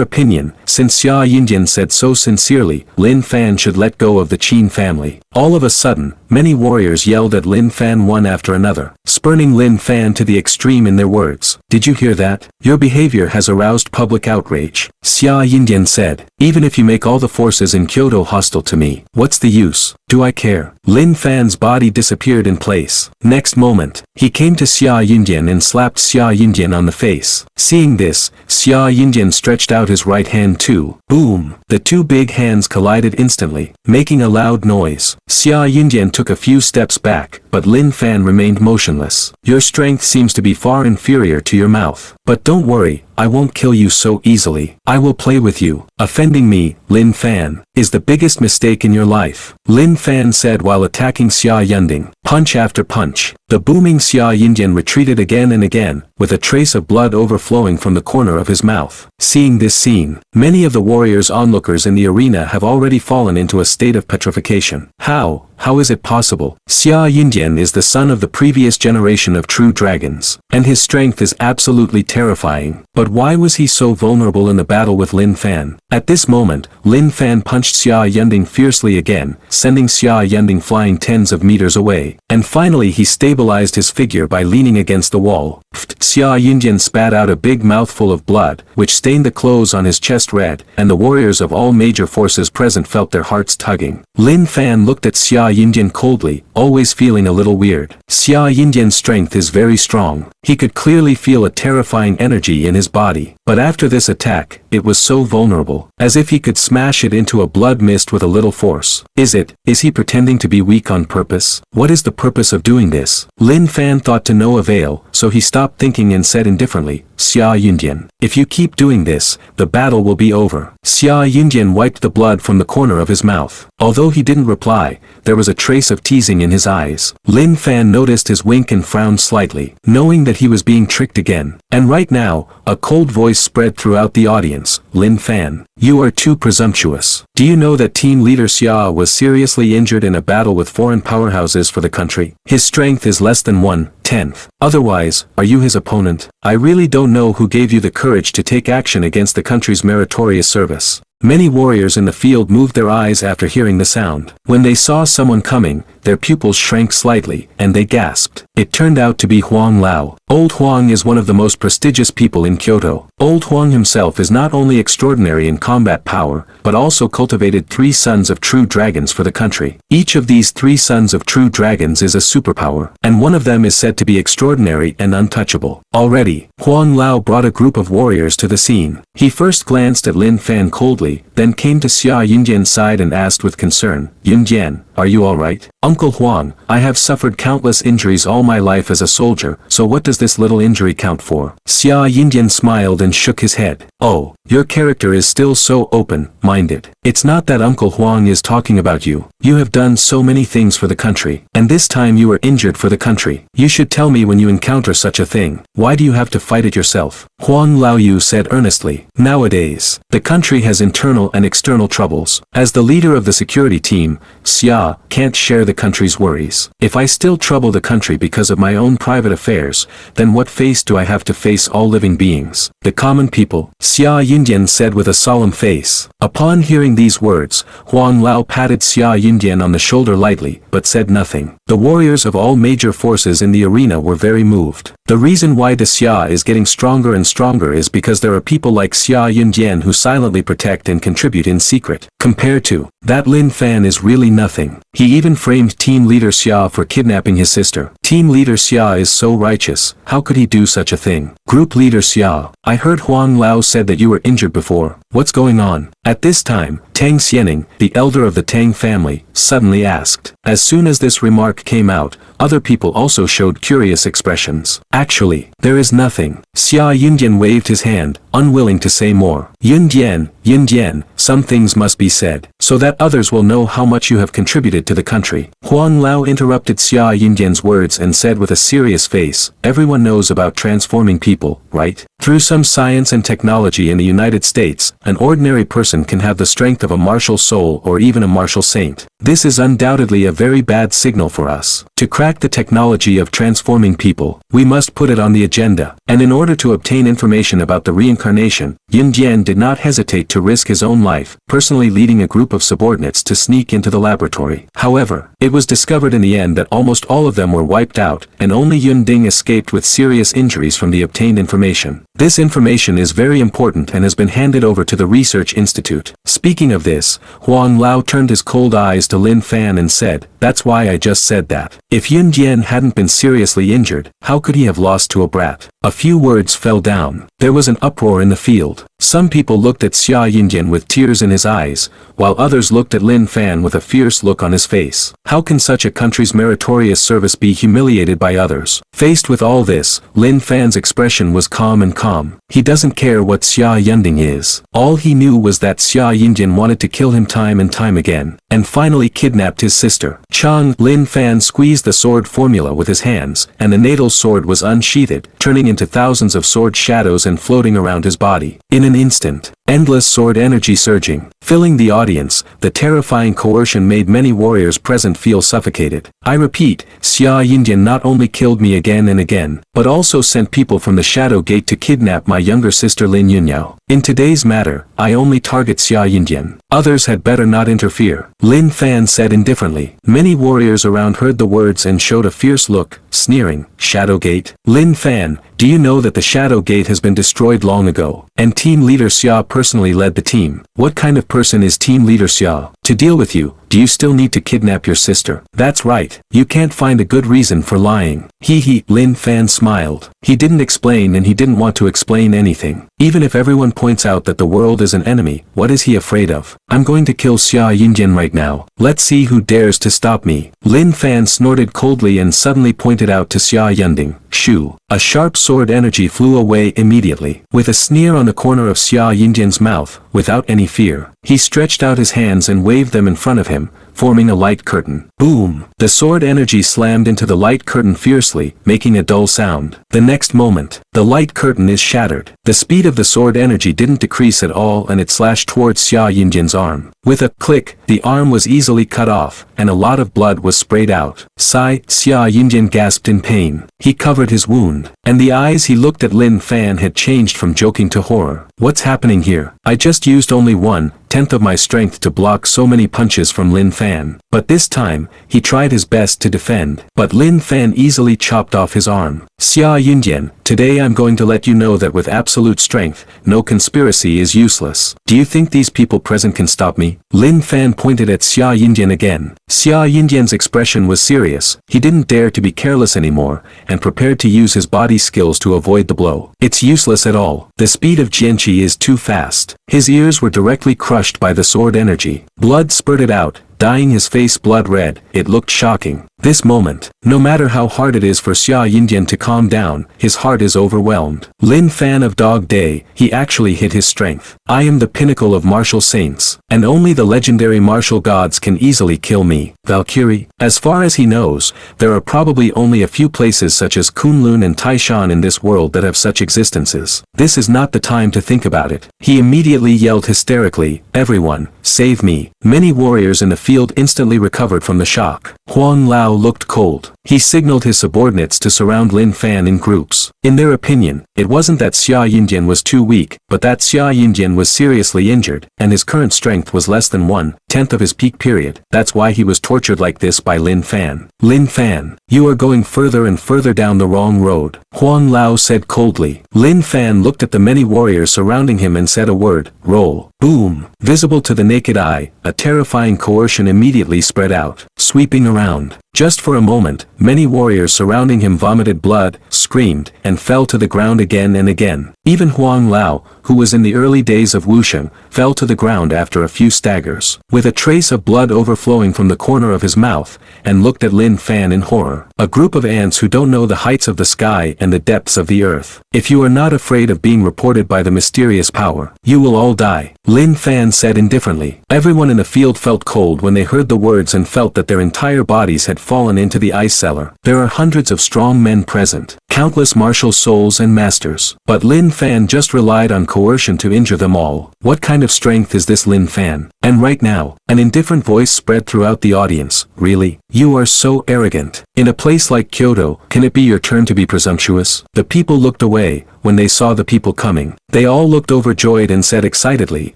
opinion, since Xia Yundian said so sincerely, Lin Fan should let go of the Qin family. All of a sudden, many warriors yelled at Lin Fan one after another, spurning Lin Fan to the extreme in their words. Did you hear that? Your behavior has aroused public outrage. Xia Yundian said, even if you make all the forces in Kyoto hostile to me, what's the use? Do I care? Lin Fan's body disappeared in place. Next moment, he came to Xia Yundian and slapped Xia Yundian on the face. Seeing this, Xia Yundian stretched out his right hand too. Boom! The two big hands collided instantly, making a loud noise. Xia Yundian took a few steps back, but Lin Fan remained motionless. Your strength seems to be far inferior to your mouth. But don't worry, I won't kill you so easily. I will play with you. Offending me, Lin Fan, is the biggest mistake in your life. Lin Fan said while attacking Xia Yunding. Punch after punch. The booming Xia Yundian retreated again and again, with a trace of blood overflowing from the corner of his mouth. Seeing this scene, many of the warriors onlookers in the arena have already fallen into a state of petrification. How is it possible? Xia Yundian is the son of the previous generation of true dragons, and his strength is absolutely terrifying. But why was he so vulnerable in the battle with Lin Fan? At this moment, Lin Fan punched Xia Yunding fiercely again, sending Xia Yunding flying tens of meters away. And finally he stabilized his figure by leaning against the wall. Xia Yundian spat out a big mouthful of blood, which stained the clothes on his chest red, and the warriors of all major forces present felt their hearts tugging. Lin Fan looked at Xia Yundian coldly, always feeling a little weird. Xia Yundian's strength is very strong. He could clearly feel a terrifying energy in his body, but after this attack, it was so vulnerable, as if he could smash it into a blood mist with a little force. Is he pretending to be weak on purpose? What is the purpose of doing this? Lin Fan thought to no avail, so he stopped thinking and said indifferently, Xia Yundian, if you keep doing this, the battle will be over. Xia Yundian wiped the blood from the corner of his mouth. Although he didn't reply, there was a trace of teasing in his eyes. Lin Fan noticed his wink and frowned slightly, knowing that he was being tricked again. And right now, a cold voice spread throughout the audience. Lin Fan, you are too presumptuous. Do you know that team leader Xia was seriously injured in a battle with foreign powerhouses for the country? His strength is less than 1/10. Otherwise, are you his opponent? I really don't know who gave you the courage to take action against the country's meritorious service. Many warriors in the field moved their eyes after hearing the sound. When they saw someone coming, their pupils shrank slightly, and they gasped. It turned out to be Huang Lao. Old Huang is one of the most prestigious people in Kyoto. Old Huang himself is not only extraordinary in combat power, but also cultivated 3 sons of true dragons for the country. Each of these 3 sons of true dragons is a superpower, and one of them is said to be extraordinary and untouchable. Already, Huang Lao brought a group of warriors to the scene. He first glanced at Lin Fan coldly, then came to Xia Yunjian's side and asked with concern, "Yunjian, are you alright?" "Uncle Huang, I have suffered countless injuries all my life as a soldier, so what does this little injury count for?" Xia Yunjian smiled and shook his head. "Oh, your character is still so open-minded. It's not that Uncle Huang is talking about you. You have done so many things for the country, and this time you were injured for the country. You should tell me when you encounter such a thing. Why do you have to fight it yourself?" Huang Laoyu said earnestly. "Nowadays, the country has internal and external troubles. As the leader of the security team, Xia can't share the country's worries. If I still trouble the country because of my own private affairs, then what face do I have to face all living beings? The common people," Xia Yunjian said with a solemn face. Upon hearing these words, Huang Lao patted Xia Yunjian on the shoulder lightly, but said nothing. The warriors of all major forces in the arena were very moved. The reason why the Xia is getting stronger and stronger is because there are people like Xia Yunjian who silently protect and contribute in secret. Compared to that, Lin Fan is really nothing. He even framed Team Leader Xia for kidnapping his sister. Team Leader Xia is so righteous, how could he do such a thing? Group Leader Xia, I heard Huang Lao said that you were injured before. What's going on? At this time, Tang Xianing, the elder of the Tang family, suddenly asked. As soon as this remark came out, other people also showed curious expressions. Actually, there is nothing. Xia Yunjian waved his hand, unwilling to say more. Yunjian, some things must be said, so that others will know how much you have contributed to the country. Huang Lao interrupted Xia Yunjian's words and said with a serious face, everyone knows about transforming people, right? Through some science and technology in the United States, an ordinary person can have the strength of a martial soul or even a martial saint. This is undoubtedly a very bad signal for us. To crack the technology of transforming people, we must put it on the agenda. And in order to obtain information about the reincarnation, Yunjian did not hesitate to risk his own life, personally leading a group of subordinates to sneak into the laboratory. However, it was discovered in the end that almost all of them were wiped out, and only Yun Ding escaped with serious injuries from the obtained information. This information is very important and has been handed over to the Research Institute. Speaking of this, Huang Lao turned his cold eyes to Lin Fan and said, that's why I just said that. If Yun Jian hadn't been seriously injured, how could he have lost to a brat? A few words fell down. There was an uproar in the field. Some people looked at Xia Yunjian with tears in his eyes, while others looked at Lin Fan with a fierce look on his face. How can such a country's meritorious service be humiliated by others? Faced with all this, Lin Fan's expression was calm and calm. He doesn't care what Xia Yunding is. All he knew was that Xia Yunjian wanted to kill him time and time again, and finally kidnapped his sister. Chang. Lin Fan squeezed the sword formula with his hands, and the natal sword was unsheathed, turning into thousands of sword shadows and floating around his body. In an instant, endless sword energy surging, filling the audience, the terrifying coercion made many warriors present feel suffocated. I repeat, Xia Yunjian not only killed me again and again, but also sent people from the Shadow Gate to kidnap my younger sister Lin Yunyao. In today's matter, I only target Xia Yunjian. Others had better not interfere. Lin Fan said indifferently. Many warriors around heard the words and showed a fierce look, sneering. Shadow Gate? Lin Fan, do you know that the Shadow Gate has been destroyed long ago? And Team Leader Xia personally led the team. What kind of person is Team Leader Xia? To deal with you, do you still need to kidnap your sister? That's right, you can't find a good reason for lying. Hee, Lin Fan smiled. He didn't explain and he didn't want to explain anything. Even if everyone points out that the world is an enemy, what is he afraid of? I'm going to kill Xia Yunjian right now. Let's see who dares to stop me. Lin Fan snorted coldly and suddenly pointed out to Xia Yunding. Shoo. A sharp sword energy flew away immediately. With a sneer on the corner of Xia Yunjian's mouth, without any fear, he stretched out his hands and waved them in front of him, forming a light curtain. Boom! The sword energy slammed into the light curtain fiercely, making a dull sound. The next moment, the light curtain is shattered. The speed of the sword energy didn't decrease at all and it slashed towards Xia Yinjian's arm. With a click, the arm was easily cut off, and a lot of blood was sprayed out. Sigh, Xia Yinjian gasped in pain. He covered his wound, and the eyes he looked at Lin Fan had changed from joking to horror. What's happening here? I just used only 1/10 of my strength to block so many punches from Lin Fan. But this time, he tried his best to defend, but Lin Fan easily chopped off his arm. Xia Yinjian, today I'm going to let you know that with absolute strength, no conspiracy is useless. Do you think these people present can stop me? Lin Fan pointed at Xia Yinjian again. Xia Yinjian's expression was serious. He didn't dare to be careless anymore, and prepared to use his body skills to avoid the blow. It's useless at all. The speed of Jianqi is too fast. His ears were directly crushed by the sword energy. Blood spurted out, dyeing his face blood red. It looked shocking. This moment, no matter how hard it is for Xia Yinjian to calm down, his heart is overwhelmed. Lin Fan of Dog Day, he actually hit his strength. I am the pinnacle of martial saints, and only the legendary martial gods can easily kill me. Valkyrie, as far as he knows, there are probably only a few places such as Kunlun and Taishan in this world that have such existences. This is not the time to think about it. He immediately yelled hysterically, everyone, save me. Many warriors in the field instantly recovered from the shock. Huang Lao looked cold. He signaled his subordinates to surround Lin Fan in groups. In their opinion, it wasn't that Xia Yinjian was too weak, but that Xia Yinjian was seriously injured, and his current strength was less than 1/10 of his peak period. That's why he was tortured like this by Lin Fan. Lin Fan, you are going further and further down the wrong road, Huang Lao said coldly. Lin Fan looked at the many warriors surrounding him and said a word, roll. Boom! Visible to the naked eye, a terrifying coercion immediately spread out, sweeping around. Just for a moment, many warriors surrounding him vomited blood, screamed, and fell to the ground again and again. Even Huang Lao, who was in the early days of Wusheng, fell to the ground after a few staggers, with a trace of blood overflowing from the corner of his mouth, and looked at Lin Fan in horror. A group of ants who don't know the heights of the sky and the depths of the earth. If you are not afraid of being reported by the mysterious power, you will all die, Lin Fan said indifferently. Everyone in the field felt cold when they heard the words and felt that their entire bodies had fallen into the ice cellar. There are hundreds of strong men present, countless martial souls and masters, but Lin Fan just relied on coercion to injure them all. What kind of strength is this Lin Fan? And right now, an indifferent voice spread throughout the audience. Really? You are so arrogant. In a place like Kyoto, can it be your turn to be presumptuous? The people looked away when they saw the people coming. They all looked overjoyed and said excitedly,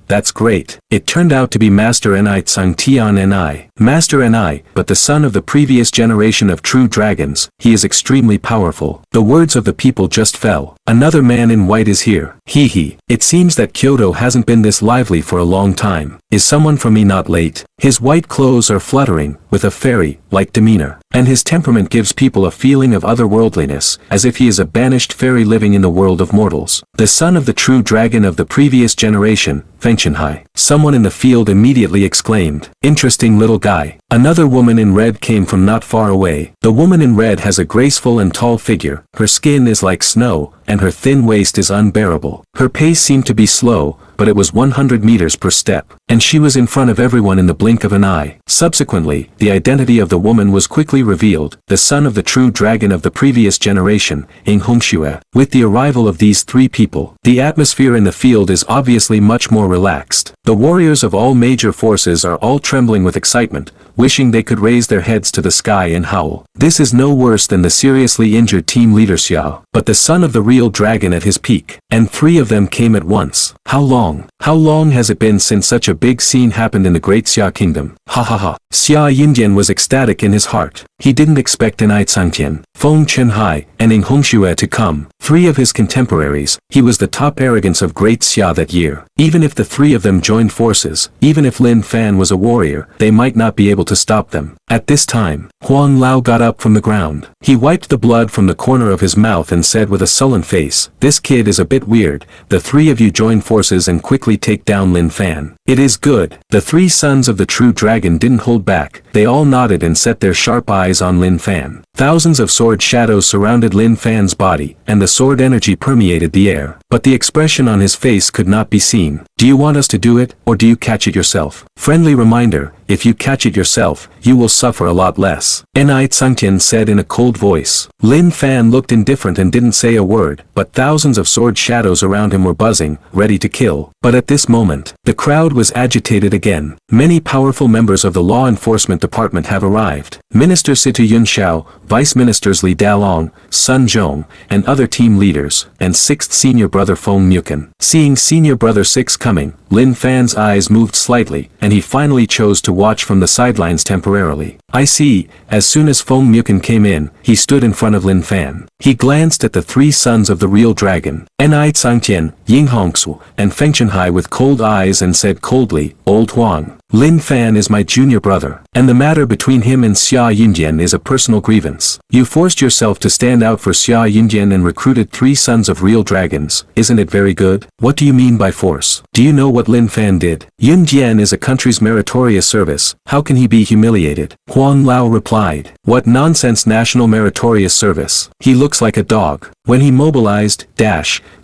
that's great. It turned out to be Master Ni Tsang Tian Ni. Master Ni, but the son of the previous generation of true dragons, he is extremely powerful. The words of the people just fell. Another man in white is here. Hee hee. It seems that Kyoto hasn't been this lively for a long time. Is someone from me not late? His white clothes are fluttering, with a fairy-like demeanor, and his temperament gives people a feeling of otherworldliness, as if he is a banished fairy living in the world of mortals. The son of the true dragon of the previous generation, Feng Shenhai. Someone in the field immediately exclaimed, interesting little guy. Another woman in red came from not far away. The woman in red has a graceful and tall figure, her skin is like snow, and her thin waist is unbearable. Her pace seemed to be slow, but it was 100 meters per step, and she was in front of everyone in the blink of an eye. Subsequently, the identity of the woman was quickly revealed, the son of the true dragon of the previous generation, Ing Hongxue. With the arrival of these three people, the atmosphere in the field is obviously much more relaxed. The warriors of all major forces are all trembling with excitement, wishing they could raise their heads to the sky and howl. This is no worse than the seriously injured team leader Xiao, but the son of the real dragon at his peak, and three of them came at once. How long? How long has it been since such a big scene happened in the great Xia kingdom? Ha ha ha. Xia Yinjian was ecstatic in his heart. He didn't expect Nai Tsangtian, Feng Chenhai, and Ing Hongxue to come. Three of his contemporaries. He was the top arrogance of great Xia that year. Even if the three of them joined forces, even if Lin Fan was a warrior, they might not be able to stop them. At this time, Huang Lao got up from the ground. He wiped the blood from the corner of his mouth and said with a sullen face, this kid is a bit weird. The three of you join forces and quickly take down Lin Fan. It is good. The three sons of the true dragon didn't hold back. They all nodded and set their sharp eyes on Lin Fan. Thousands of sword shadows surrounded Lin Fan's body, and the sword energy permeated the air. But the expression on his face could not be seen. Do you want us to do it, or do you catch it yourself? Friendly reminder, if you catch it yourself, you will suffer a lot less. Ni Tsungtian said in a cold voice. Lin Fan looked indifferent and didn't say a word, but thousands of sword shadows around him were buzzing, ready to kill. But at this moment, the crowd was agitated again. Many powerful members of the law enforcement department have arrived. Minister Situ Yunxiao, Vice Ministers Li Dalong, Sun Zhong, and other team leaders, and 6th Senior Brother Feng Mukin. Seeing Senior Brother 6 coming, Lin Fan's eyes moved slightly, and he finally chose to watch from the sidelines temporarily. I see. As soon as Feng Mukin came in, he stood in front of Lin Fan. He glanced at the 3 sons of the real dragon, Ni Tsungtian, Ying Hongsu, and Feng Chenhai with cold eyes and said coldly, Old Huang, Lin Fan is my junior brother, and the matter between him and Xia Yunjian is a personal grievance. You forced yourself to stand out for Xia Yunjian and recruited 3 sons of real dragons, isn't it very good? What do you mean by force? Do you know what Lin Fan did? Yunjian is a country's meritorious service, how can he be humiliated? Huang Lao replied, what nonsense national meritorious service? He looks like a dog. When he mobilized,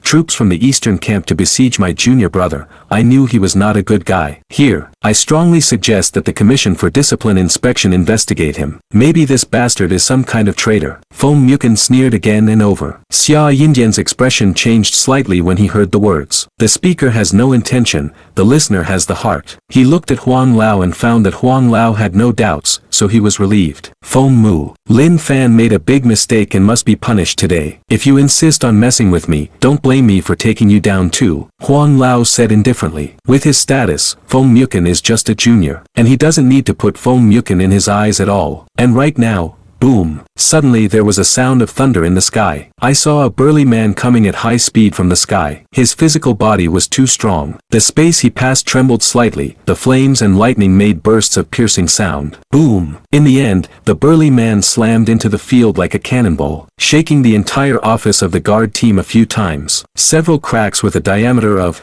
troops from the eastern camp to besiege my junior brother, I knew he was not a good guy. Here, I strongly suggest that the Commission for Discipline Inspection investigate him. Maybe this bastard is some kind of traitor. Feng Mukin sneered again and over. Xia Yindian's expression changed slightly when he heard the words. The speaker has no intention, the listener has the heart. He looked at Huang Lao and found that Huang Lao had no doubts, so he was relieved. Feng Mu, Lin Fan made a big mistake and must be punished today. If you insist on messing with me, don't blame me for taking you down too, Huang Lao said indifferently. With his status, Feng Mukin is just a junior, and he doesn't need to put Feng Mukin in his eyes at all. And right now, boom. Suddenly there was a sound of thunder in the sky. I saw a burly man coming at high speed from the sky. His physical body was too strong. The space he passed trembled slightly. The flames and lightning made bursts of piercing sound. Boom. In the end, the burly man slammed into the field like a cannonball, shaking the entire office of the guard team a few times. Several cracks with a diameter of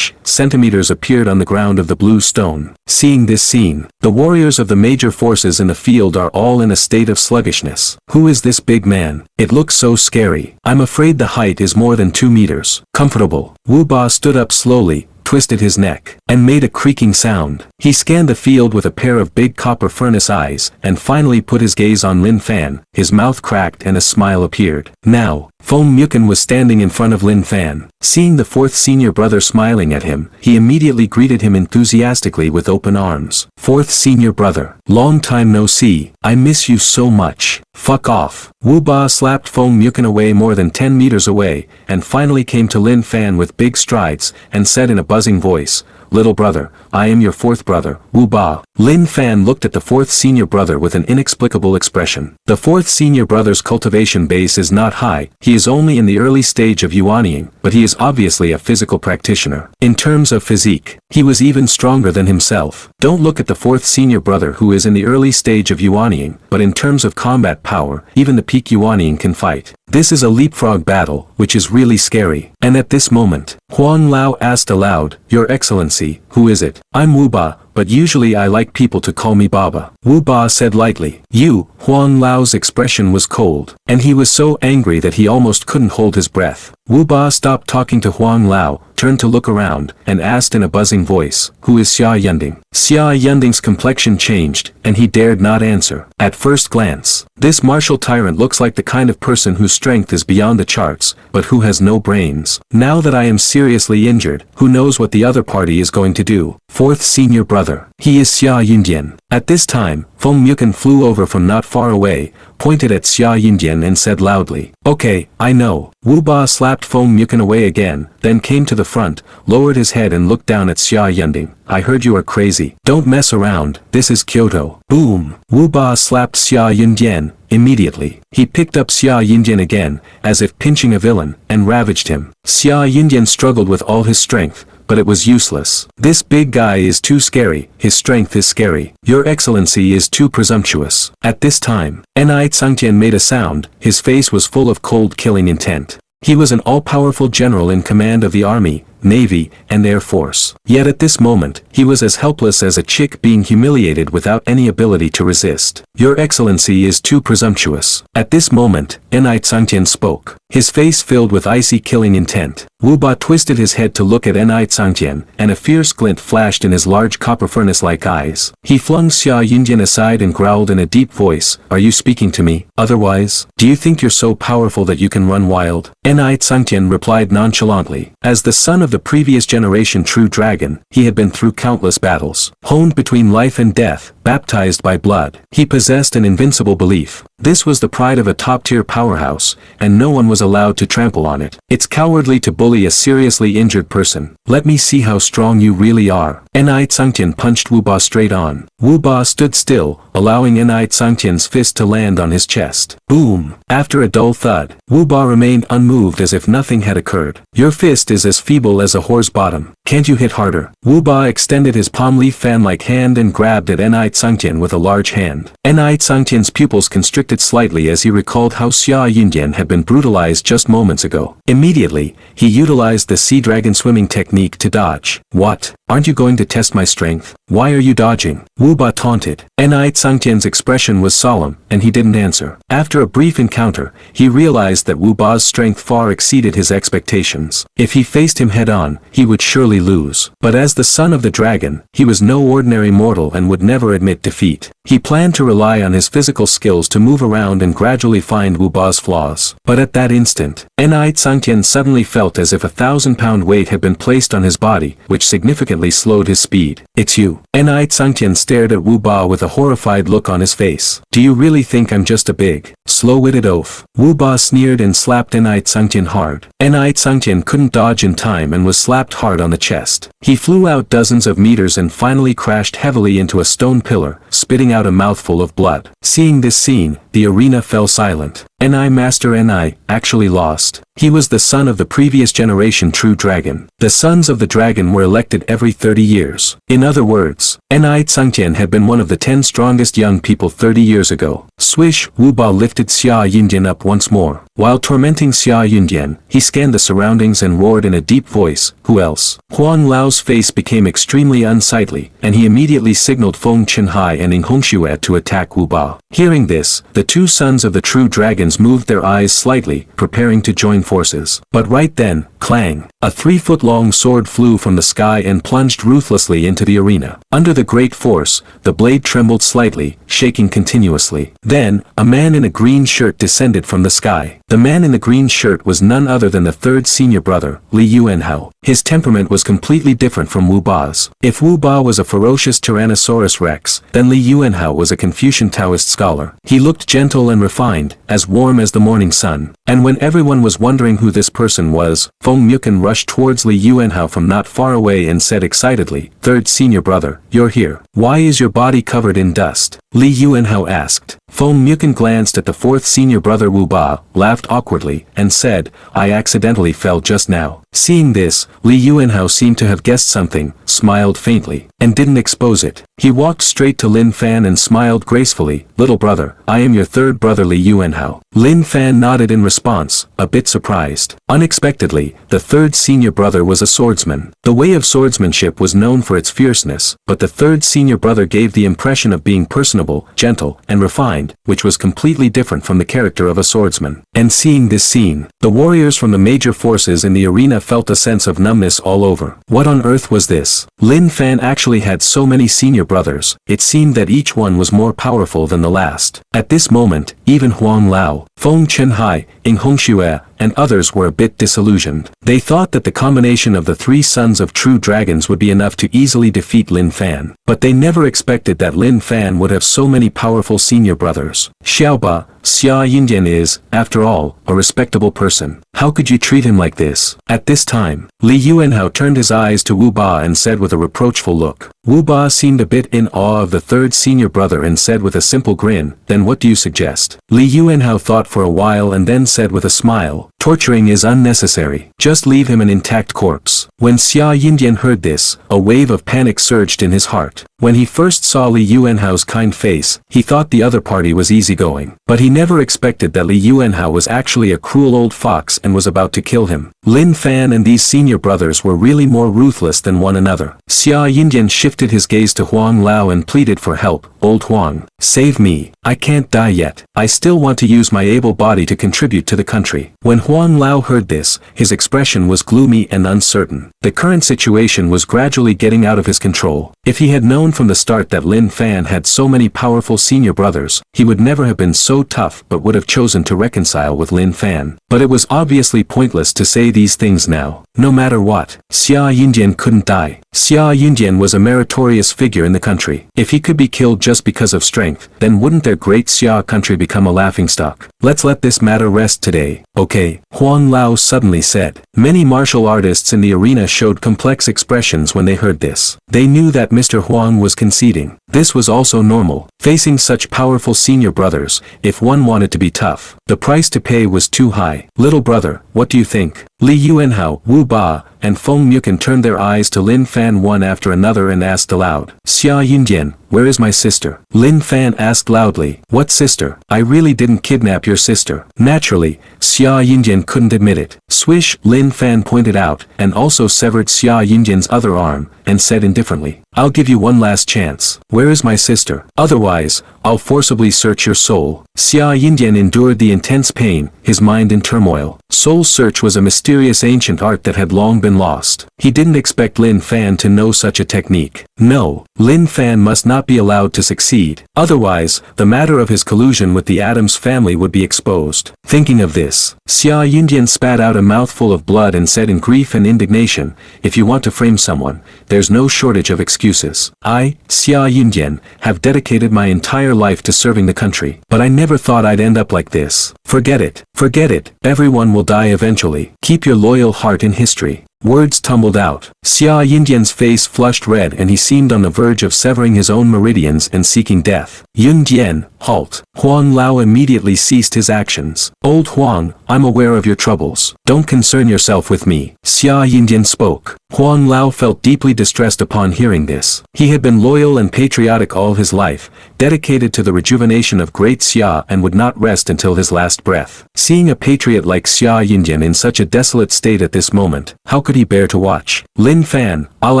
centimeters appeared on the ground of the blue stone. Seeing this scene, the warriors of the major forces in the field are all in a state of sluggishness. Who is this big man? It looks so scary. I'm afraid the height is more than 2 meters. Comfortable. Wu Ba stood up slowly, twisted his neck, and made a creaking sound. He scanned the field with a pair of big copper furnace eyes, and finally put his gaze on Lin Fan. His mouth cracked and a smile appeared. Now, Feng Mukin was standing in front of Lin Fan. Seeing the 4th senior brother smiling at him, he immediately greeted him enthusiastically with open arms. 4th senior brother, long time no see, I miss you so much. Fuck off. Wu Ba slapped Feng Mukin away more than 10 meters away, and finally came to Lin Fan with big strides, and said in a buzzing voice, Little brother, I am your 4th brother, Wu Ba. Lin Fan looked at the 4th senior brother with an inexplicable expression. The 4th senior brother's cultivation base is not high, he is only in the early stage of yuanying, but he is obviously a physical practitioner. In terms of physique, he was even stronger than himself. Don't look at the 4th senior brother who is in the early stage of yuanying, but in terms of combat power, even the peak yuanying can fight. This is a leapfrog battle, which is really scary. And at this moment, Huang Lao asked aloud, Your Excellency, who is it? I'm Wu Ba, but usually I like people to call me Baba. Wu Ba said lightly. You, Huang Lao's expression was cold, and he was so angry that he almost couldn't hold his breath. Wu Ba stopped talking to Huang Lao, turned to look around, and asked in a buzzing voice, Who is Xia Yunding? Xia Yunding's complexion changed, and he dared not answer. At first glance, this martial tyrant looks like the kind of person whose strength is beyond the charts, but who has no brains. Now that I am seriously injured, who knows what the other party is going to do? 4th senior brother. He is Xia Yundian. At this time, Feng Mukin flew over from not far away, pointed at Xia Yundian and said loudly, Okay, I know. Wu Ba slapped Feng Mukin away again, then came to the front, lowered his head and looked down at Xia Yunding. I heard you are crazy. Don't mess around, this is Kyoto. Boom. Wu Ba slapped Xia Yundian. Immediately, he picked up Xia Yundian again, as if pinching a villain, and ravaged him. Xia Yundian struggled with all his strength, but it was useless. This big guy is too scary, his strength is scary. Your Excellency is too presumptuous. At this time, Ni Tsungtian made a sound, his face was full of cold killing intent. He was an all-powerful general in command of the army, Navy, and Air Force. Yet at this moment, he was as helpless as a chick being humiliated without any ability to resist. Your Excellency is too presumptuous. At this moment, Enai Tsangtian spoke. His face filled with icy killing intent. Wu Ba twisted his head to look at Enai Tsangtian, and a fierce glint flashed in his large copper furnace-like eyes. He flung Xia Yunjian aside and growled in a deep voice, "Are you speaking to me? Otherwise, do you think you're so powerful that you can run wild?" Enai Tsangtian replied nonchalantly. As the son of the previous generation true dragon, he had been through countless battles, honed between life and death, baptized by blood. He possessed an invincible belief. This was the pride of a top-tier powerhouse, and no one was allowed to trample on it. It's cowardly to bully a seriously injured person. Let me see how strong you really are. Enai Tsangtian punched Wu Ba straight on. Wu Ba stood still, allowing Enai Tsangtian's fist to land on his chest. Boom! After a dull thud, Wu Ba remained unmoved as if nothing had occurred. Your fist is as feeble as a whore's bottom. Can't you hit harder? Wu Ba extended his palm leaf fan-like hand and grabbed at Enai Tsangtian with a large hand. Enai Tsangtian's pupils constricted slightly as he recalled how Xia Yunjian had been brutalized just moments ago. Immediately, he utilized the sea dragon swimming technique to dodge. What? Aren't you going to test my strength? Why are you dodging? Wu Ba taunted. Enai Tsangtian's expression was solemn, and he didn't answer. After a brief encounter, he realized that Wu Ba's strength far exceeded his expectations. If he faced him head-on, he would surely lose. But as the son of the dragon, he was no ordinary mortal and would never admit defeat. He planned to rely on his physical skills to move around and gradually find Wu Ba's flaws. But at that instant, Enai Tsangtian suddenly felt as if a 1,000-pound weight had been placed on his body, which significantly slowed his speed. It's you. Enai Tsangtian stared at Wu Ba with a horrified look on his face. Do you really think I'm just a big, slow-witted oaf? Wu Ba sneered and slapped Enai Tsangtian hard. Enai Tsangtian couldn't dodge in time and was slapped hard on the chest. He flew out dozens of meters and finally crashed heavily into a stone pillar, spitting out a mouthful of blood. Seeing this scene, the arena fell silent. Enai Master Enai actually lost. He was the son of the previous generation true dragon. The sons of the dragon were elected every 30 years. In other words, Enai Tsangtian had been one of the 10 strongest young people 30 years ago. Swish, Wu Ba lifted Xia Yunjian up once more. While tormenting Xia Yunjian, he scanned the surroundings and roared in a deep voice, "Who else?" Huang Lao's face became extremely unsightly, and he immediately signaled Feng Chenhai and Ing Hongxue to attack Wu Ba. Hearing this, the two sons of the true dragons moved their eyes slightly, preparing to join forces. But right then, clang! A 3-foot-long sword flew from the sky and plunged ruthlessly into the arena. Under the great force, the blade trembled slightly, shaking continuously. Then, a man in a green shirt descended from the sky. The man in the green shirt was none other than the third senior brother, Li Yuanhao. His temperament was completely different from Wu Ba's. If Wu Ba was a ferocious Tyrannosaurus Rex, then Li Yuanhao was a Confucian Taoist scholar. He looked gentle and refined, as warm as the morning sun. And when everyone was wondering who this person was, Feng Mukan rushed towards Li Yuanhao from not far away and said excitedly, "Third senior brother, you're here. Why is your body covered in dust?" Li Yuanhao asked. Feng Mukan glanced at the fourth senior brother Wu Ba, laughed awkwardly, and said, "I accidentally fell just now." Seeing this, Li Yuanhao seemed to have guessed something, smiled faintly, and didn't expose it. He walked straight to Lin Fan and smiled gracefully, "Little brother, I am your third brother Li Yuanhao." Lin Fan nodded in response, a bit surprised. Unexpectedly, the third senior brother was a swordsman. The way of swordsmanship was known for its fierceness, but the third senior brother gave the impression of being personable, gentle, and refined, which was completely different from the character of a swordsman. And seeing this scene, the warriors from the major forces in the arena felt a sense of numbness all over. What on earth was this? Lin Fan actually had so many senior brothers, it seemed that each one was more powerful than the last. At this moment, even Huang Lao, Feng Chenhai, Ing Hongxue, and others were a bit disillusioned. They thought that the combination of the three sons of true dragons would be enough to easily defeat Lin Fan. But they never expected that Lin Fan would have so many powerful senior brothers. Xiaoba, Xia Yunjian is, after all, a respectable person. How could you treat him like this? At this time, Li Yuanhao turned his eyes to Wu Ba and said with a reproachful look. Wu Ba seemed a bit in awe of the third senior brother and said with a simple grin, "Then what do you suggest?" Li Yuanhao thought for a while and then said with a smile, Torturing is unnecessary. Just leave him an intact corpse. When Xia Yindian heard this, a wave of panic surged in his heart. When he first saw Li Yuanhao's kind face, he thought the other party was easygoing. But he never expected that Li Yuanhao was actually a cruel old fox and was about to kill him. Lin Fan and these senior brothers were really more ruthless than one another. Xia Yindian shifted his gaze to Huang Lao and pleaded for help. Old Huang, save me. I can't die yet. I still want to use my able body to contribute to the country. When Huang Lao heard this, his expression was gloomy and uncertain. The current situation was gradually getting out of his control. If he had known from the start that Lin Fan had so many powerful senior brothers, he would never have been so tough but would have chosen to reconcile with Lin Fan. But it was obviously pointless to say these things now. No matter what, Xia Yindian couldn't die. Xia Yindian was a meritorious figure in the country. If he could be killed just because of strength, then wouldn't their great Xia country become a laughingstock? Let's let this matter rest today, okay? Huang Lao suddenly said. Many martial artists in the arena showed complex expressions when they heard this. They knew that Mr. Huang was conceding. This was also normal. Facing such powerful senior brothers, if one wanted to be tough, the price to pay was too high. Little brother, what do you think? Li Yuanhao, Wu Ba, and Feng Mukan turned their eyes to Lin Fan one after another and asked aloud. Xia Yindian, where is my sister? Lin Fan asked loudly. What sister? I really didn't kidnap your sister. Naturally, Xia Yindian couldn't admit it. Swish, Lin Fan pointed out, and also severed Xia Yindian's other arm, and said indifferently. I'll give you one last chance. Where is my sister? Otherwise, I'll forcibly search your soul. Xia Yindian endured the intense pain, his mind in turmoil. Soul search was a mysterious ancient art that had long been lost. He didn't expect Lin Fan to know such a technique. No, Lin Fan must not be allowed to succeed. Otherwise, the matter of his collusion with the Adams family would be exposed. Thinking of this, Xia Yindian spat out a mouthful of blood and said in grief and indignation, if you want to frame someone, there's no shortage of excuses. I, Xia Yindian, have dedicated my entire life to serving the country. But I never thought I'd end up like this. Forget it. Forget it. Everyone will die eventually. Keep your loyal heart in history. Words tumbled out. Xia Yindian's face flushed red and he seemed on the verge of severing his own meridians and seeking death. Yundian, halt. Huang Lao immediately ceased his actions. Old Huang, I'm aware of your troubles. Don't concern yourself with me. Xia Yindian spoke. Huang Lao felt deeply distressed upon hearing this. He had been loyal and patriotic all his life, dedicated to the rejuvenation of great Xia and would not rest until his last breath. Seeing a patriot like Xia Yindian in such a desolate state at this moment, how could he bear to watch? Lin Fan, I'll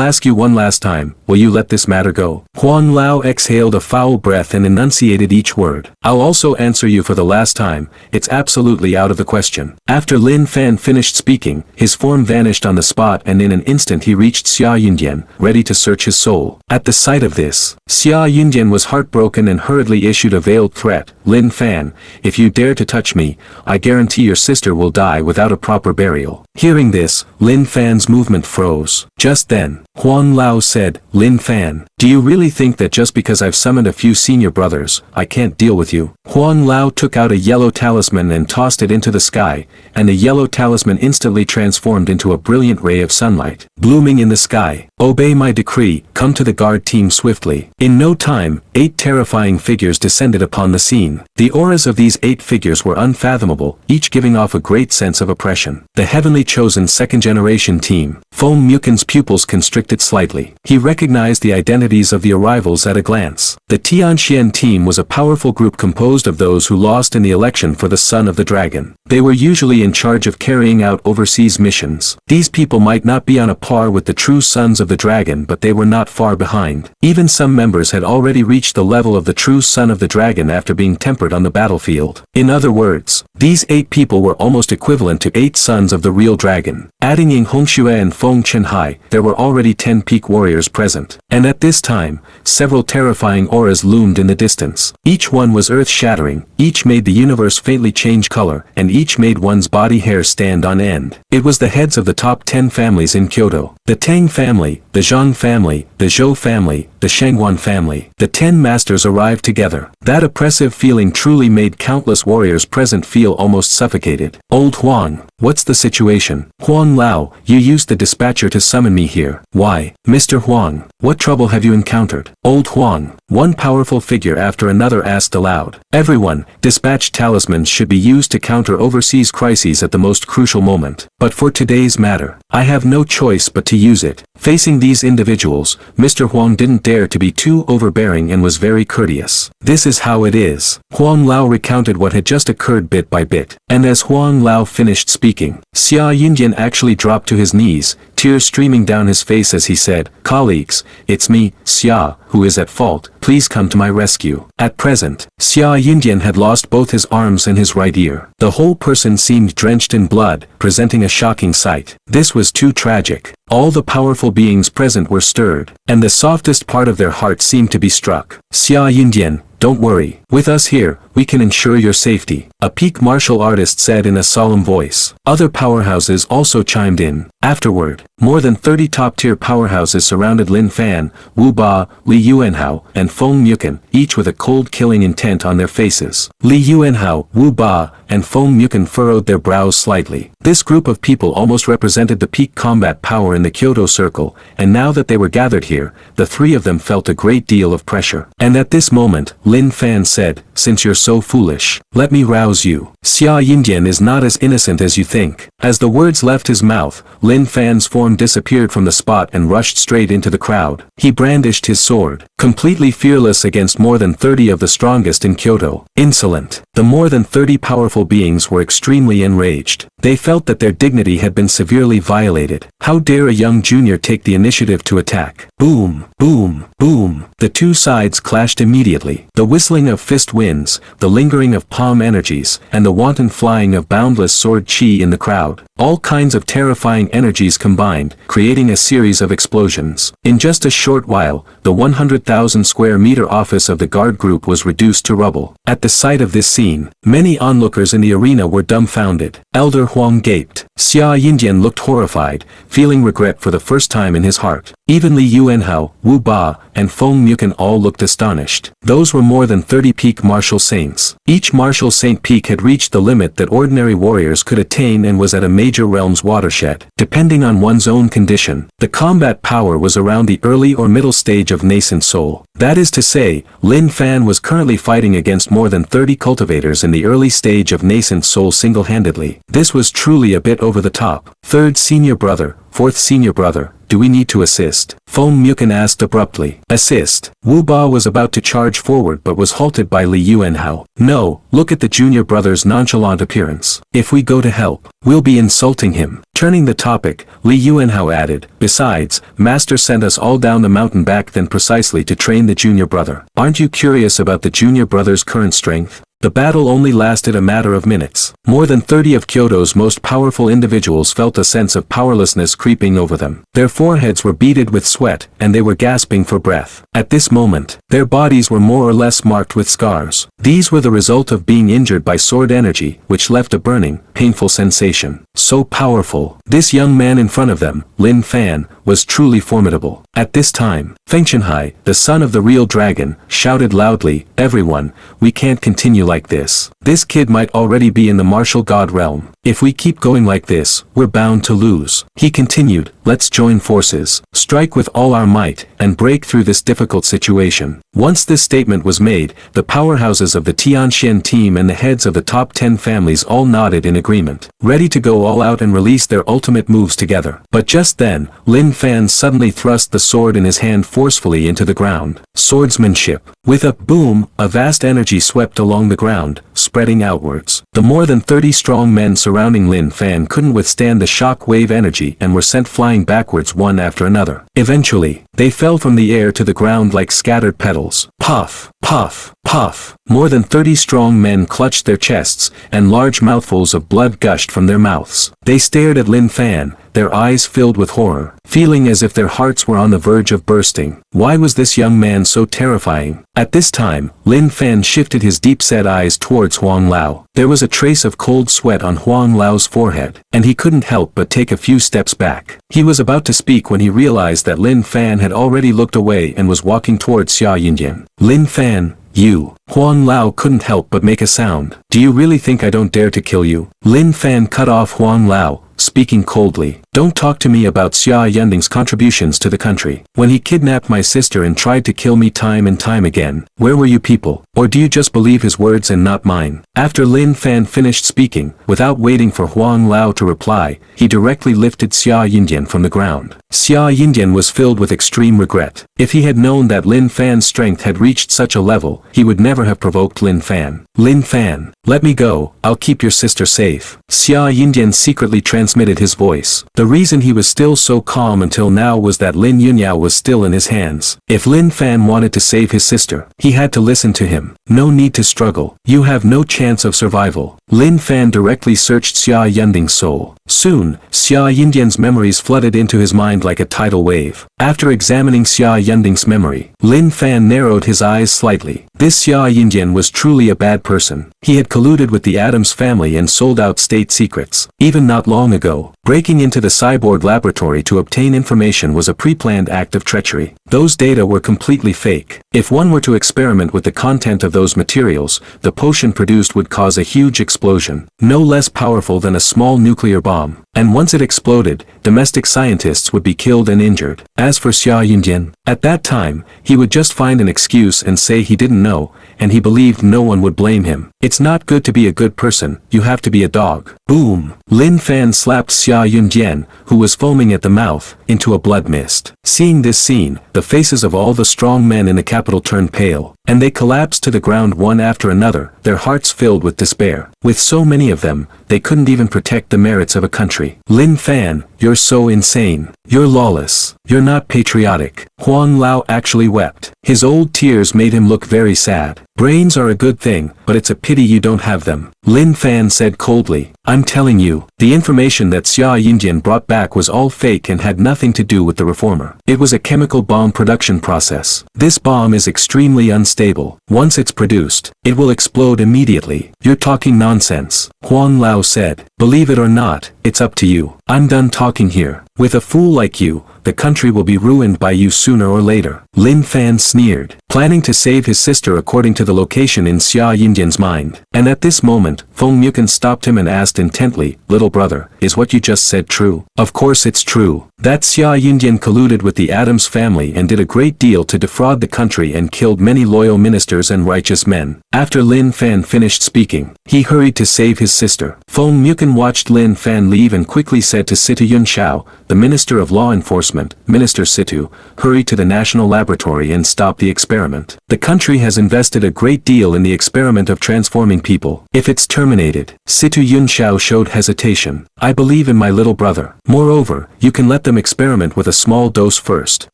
ask you one last time, will you let this matter go? Huang Lao exhaled a foul breath and enunciated each word. I'll also answer you for the last time, it's absolutely out of the question. After Lin Fan finished speaking, his form vanished on the spot and in an instant he reached Xia Yindian, ready to search his soul. At the sight of this, Xia Yindian was heartbroken and hurriedly issued a veiled threat. Lin Fan, if you dare to touch me, I guarantee your sister will die without a proper burial. Hearing this, Lin Fan's movement froze. Just then, Huang Lao said, Lin Fan, do you really think that just because I've summoned a few senior brothers, I can't deal with you? Huang Lao took out a yellow talisman and tossed it into the sky, and the yellow talisman instantly transformed into a brilliant ray of sunlight, blooming in the sky. Obey my decree, come to the guard team swiftly. In no time, 8 terrifying figures descended upon the scene. The auras of these 8 figures were unfathomable, each giving off a great sense of oppression. The heavenly chosen second-generation team. Feng Mukan's pupils constricted slightly. He recognized the identities of the arrivals at a glance. The Tianxian team was a powerful group composed of those who lost in the election for the Son of the Dragon. They were usually in charge of carrying out overseas missions. These people might not be on a par with the true Sons of the Dragon, but they were not far behind. Even some members had already reached the level of the true Son of the Dragon after being tempered on the battlefield. In other words, these 8 people were almost equivalent to 8 sons of the real dragon. Adding Ying Hongxue and Feng Chenhai, there were already 10 peak warriors present. And at this time, several terrifying auras loomed in the distance. Each one was earth-shattering, each made the universe faintly change color, and each made one's body hair stand on end. It was the heads of the top 10 families in Kyoto. The Tang family, the Zhang family, the Zhou family, the Shangguan family. The 10 masters arrived together. That oppressive feeling truly made countless warriors present feel almost suffocated. Old Huang, what's the situation? Huang Lao, you used the dispatcher to summon me here. Why? Mr. Huang, what trouble have you encountered? Old Huang, one powerful figure after another asked aloud. Everyone, dispatched talismans should be used to counter overseas crises at the most crucial moment. But for today's matter, I have no choice but to use it. Facing these individuals, Mr. Huang didn't dare to be too overbearing and was very courteous. This is how it is. Huang Lao recounted what had just occurred bit by bit. And as Huang Lao finished speaking, Xia Yindian actually dropped to his knees, tears streaming down his face as he said, "Colleagues, it's me, Xia, who is at fault. Please come to my rescue." At present, Xia Yindian had lost both his arms and his right ear. The whole person seemed drenched in blood, presenting a shocking sight. This was too tragic. All the powerful beings present were stirred, and the softest part of their heart seemed to be struck. "Xia Yindian, don't worry. With us here, we can ensure your safety," a peak martial artist said in a solemn voice. Other powerhouses also chimed in. Afterward, more than 30 top-tier powerhouses surrounded Lin Fan, Wu Ba, Li Yuanhao, and Feng Muken, each with a cold killing intent on their faces. Li Yuanhao, Wu Ba, and Feng Muken furrowed their brows slightly. This group of people almost represented the peak combat power in the Kyoto Circle, and now that they were gathered here, the three of them felt a great deal of pressure. And at this moment, Lin Fan said, "Since you're so foolish, let me rouse you. Xia Yindian is not as innocent as you think." As the words left his mouth, Lin Fan's form disappeared from the spot and rushed straight into the crowd. He brandished his sword, completely fearless against more than 30 of the strongest in Kyoto. Insolent. The more than 30 powerful beings were extremely enraged. They felt that their dignity had been severely violated. How dare a young junior take the initiative to attack? Boom, boom, boom. The two sides clashed immediately. The whistling of fist winds, the lingering of palm energies, and the wanton flying of boundless sword chi in the crowd. All kinds of terrifying energies combined, creating a series of explosions. In just a short while, the 100,000 square meter office of the guard group was reduced to rubble. At the sight of this scene, many onlookers in the arena were dumbfounded. Elder Huang gaped. Xia Yindian looked horrified, feeling regret for the first time in his heart. Even Li Yuanhao, Wu Ba, and Feng Muken all looked astonished. Those were more than 30 peak martial saints. Each martial saint peak had reached the limit that ordinary warriors could attain and was at a major realm's watershed. Depending on one's own condition, the combat power was around the early or middle stage of nascent soul. That is to say, Lin Fan was currently fighting against more than 30 cultivators in the early stage of nascent soul single-handedly. This was truly a bit over the top. "Third senior brother, fourth senior brother, do we need to assist?" Feng Muken asked abruptly. "Assist?" Wu Ba was about to charge forward but was halted by Li Yuanhao. "No, look at the junior brother's nonchalant appearance. If we go to help, we'll be insulting him." Turning the topic, Li Yuanhao added, "Besides, Master sent us all down the mountain back then precisely to train the junior brother. Aren't you curious about the junior brother's current strength?" The battle only lasted a matter of minutes. More than 30 of Kyoto's most powerful individuals felt a sense of powerlessness creeping over them. Their foreheads were beaded with sweat, and they were gasping for breath. At this moment, their bodies were more or less marked with scars. These were the result of being injured by sword energy, which left a burning, painful sensation. So powerful. This young man in front of them, Lin Fan, was truly formidable. At this time, Feng Chenhai, the son of the real dragon, shouted loudly, "Everyone, we can't continue like this. This kid might already be in the martial god realm. If we keep going like this, we're bound to lose." He continued, "Let's join forces, strike with all our might, and break through this difficult situation." Once this statement was made, the powerhouses of the Tianxian team and the heads of the top 10 families all nodded in agreement, ready to go all out and release their ultimate moves together. But just then, Lin Fan suddenly thrust the sword in his hand forcefully into the ground. Swordsmanship. With a boom, a vast energy swept along the ground, spreading outwards. The more than 30 strong men surrounding Lin Fan couldn't withstand the shock wave energy and were sent flying backwards one after another. Eventually, they fell from the air to the ground like scattered petals. Puff, puff, puff. More than 30 strong men clutched their chests, and large mouthfuls of blood gushed from their mouths. They stared at Lin Fan, their eyes filled with horror, feeling as if their hearts were on the verge of bursting. Why was this young man so terrifying? At this time, Lin Fan shifted his deep-set eyes towards Huang Lao. There was a trace of cold sweat on Huang Lao's forehead, and he couldn't help but take a few steps back. He was about to speak when he realized that Lin Fan had already looked away and was walking towards Xia Yindian. "Lin Fan, you." Huang Lao couldn't help but make a sound. "Do you really think I don't dare to kill you?" Lin Fan cut off Huang Lao, speaking coldly. Don't talk to me about Xia Yunding's contributions to the country. When he kidnapped my sister and tried to kill me time and time again, where were you people? Or do you just believe his words and not mine? After Lin Fan finished speaking, without waiting for Huang Lao to reply, he directly lifted Xia Yindian from the ground. Xia Yindian was filled with extreme regret. If he had known that Lin Fan's strength had reached such a level, he would never have provoked Lin Fan. Lin Fan, let me go, I'll keep your sister safe. Xia Yindian secretly transmitted his voice. The reason he was still so calm until now was that Lin Yunyao was still in his hands. If Lin Fan wanted to save his sister, he had to listen to him. No need to struggle. You have no chance of survival. Lin Fan directly searched Xia Yunding's soul. Soon, Xia Yindian's memories flooded into his mind like a tidal wave. After examining Xia Yunding's memory, Lin Fan narrowed his eyes slightly. This Xia Yindian was truly a bad person. He had colluded with the Adams family and sold out state secrets. Even not long ago, breaking into the cyborg laboratory to obtain information was a pre-planned act of treachery. Those data were completely fake. If one were to experiment with the content of those materials, the potion produced would cause a huge explosion, no less powerful than a small nuclear bomb. And once it exploded, domestic scientists would be killed and injured. As for Xia Yindian, at that time, he would just find an excuse and say he didn't know, and he believed no one would blame him. It's not good to be a good person, you have to be a dog. Boom! Lin Fan slapped Xia Yundian, who was foaming at the mouth, into a blood mist. Seeing this scene, the faces of all the strong men in the capital turned pale, and they collapsed to the ground one after another, their hearts filled with despair. With so many of them, they couldn't even protect the merits of a country. Lin Fan, you're so insane. You're lawless. You're not patriotic. Huang Lao actually wept. His old tears made him look very sad. Brains are a good thing, but it's a pity you don't have them. Lin Fan said coldly, I'm telling you, the information that Xia Yindian brought back was all fake and had nothing to do with the reformer. It was a chemical bomb production process. This bomb is extremely unstable. Once it's produced, it will explode immediately. You're talking nonsense. Huang Lao said, believe it or not, it's up to you. I'm done talking here. With a fool like you, the country will be ruined by you sooner or later. Lin Fan sneered, planning to save his sister according to the location in Xia Yindian's mind. And at this moment, Feng Mukan stopped him and asked intently, little brother, is what you just said true? Of course it's true. That Xia Yindian colluded with the Adams family and did a great deal to defraud the country and killed many loyal ministers and righteous men. After Lin Fan finished speaking, he hurried to save his sister. Feng Mukan watched Lin Fan leave and quickly said to Situ Yunshao, the Minister of Law Enforcement, Minister Situ, hurry to the National Laboratory and stop the experiment. The country has invested a great deal in the experiment of transforming people. If it's terminated, Situ Yunshao showed hesitation. I believe in my little brother. Moreover, you can let them experiment with a small dose first,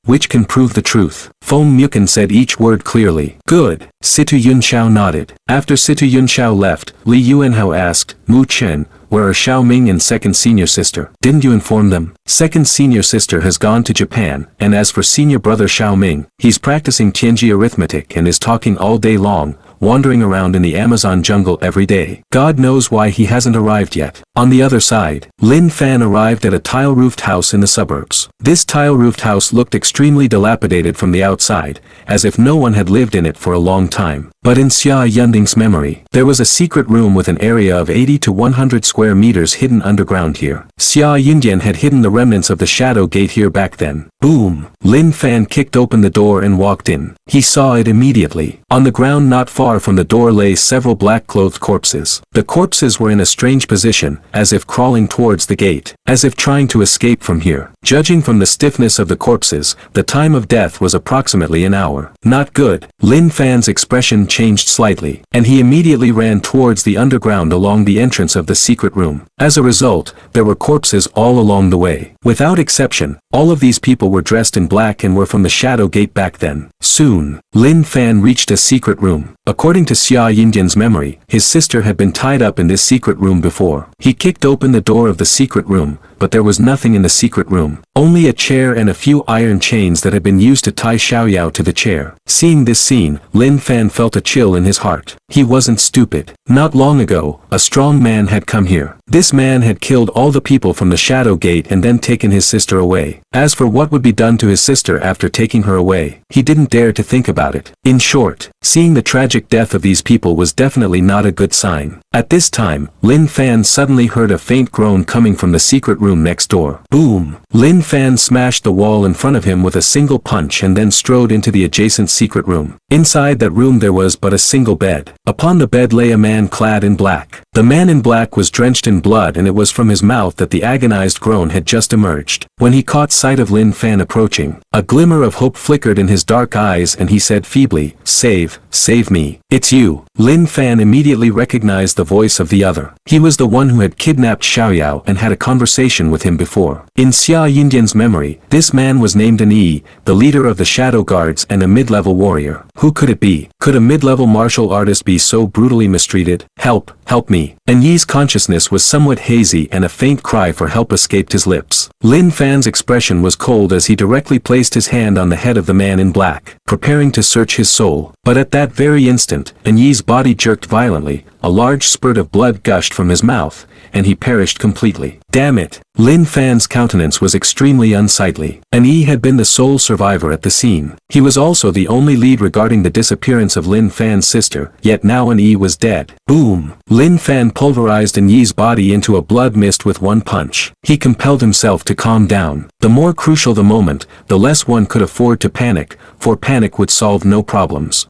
which can prove the truth. Feng Mukan said each word clearly. Good. Situ Yunshao nodded. After Situ Yunshao left, Li Yuanhao asked, Mu Chen, where are Xiao Ming and second senior sister? Didn't you inform them? Second senior sister has gone to Japan, and as for senior brother Xiao Ming, he's practicing Tianji arithmetic and is talking all day long, wandering around in the Amazon jungle every day. God knows why he hasn't arrived yet. On the other side, Lin Fan arrived at a tile-roofed house in the suburbs. This tile-roofed house looked extremely dilapidated from the outside, as if no one had lived in it for a long time. But in Xia Yunding's memory, there was a secret room with an area of 80 to 100 square meters hidden underground here. Xia Yundian had hidden the remnants of the shadow gate here back then. Boom! Lin Fan kicked open the door and walked in. He saw it immediately. On the ground not far from the door lay several black-clothed corpses. The corpses were in a strange position, as if crawling towards the gate, as if trying to escape from here. Judging from the stiffness of the corpses, the time of death was approximately an hour. Not good. Lin Fan's expression changed slightly, and he immediately ran towards the underground along the entrance of the secret room. As a result, there were corpses all along the way. Without exception, all of these people were dressed in black and were from the shadow gate back then. Soon, Lin Fan reached a secret room. According to Xia Yindian's memory, his sister had been tied up in this secret room before. He kicked open the door of the secret room, but there was nothing in the secret room. Only a chair and a few iron chains that had been used to tie Xiaoyao to the chair. Seeing this scene, Lin Fan felt a chill in his heart. He wasn't stupid. Not long ago, a strong man had come here. This man had killed all the people from the Shadow Gate and then taken his sister away. As for what would be done to his sister after taking her away, he didn't dare to think about it. In short, seeing the tragic death of these people was definitely not a good sign. At this time, Lin Fan suddenly heard a faint groan coming from the secret room next door. Boom! Lin Fan smashed the wall in front of him with a single punch and then strode into the adjacent secret room. Inside that room there was but a single bed. Upon the bed lay a man clad in black. The man in black was drenched in blood, and it was from his mouth that the agonized groan had just emerged. When he caught sight of Lin Fan approaching, a glimmer of hope flickered in his dark eyes and he said feebly, Save me. It's you. Lin Fan immediately recognized the voice of the other. He was the one who had kidnapped Xiaoyao and had a conversation with him before. In Xia Yindian's memory, this man was named An Yi, the leader of the Shadow Guards and a mid-level warrior. Who could it be? Could a mid-level martial artist be so brutally mistreated? Help me. An Yi's consciousness was somewhat hazy and a faint cry for help escaped his lips. Lin Fan's expression was cold as he directly placed his hand on the head of the man in black, preparing to search his soul. But at that very instant, An Yi's body jerked violently, a large spurt of blood gushed from his mouth, and he perished completely. Damn it! Lin Fan's countenance was extremely unsightly. An Yi had been the sole survivor at the scene. He was also the only lead regarding the disappearance of Lin Fan's sister, yet now An Yi was dead. Boom! Lin Fan pulverized An Yi's body into a blood mist with one punch. He compelled himself to calm down. The more crucial the moment, the less one could afford to panic, for panic would solve no problems.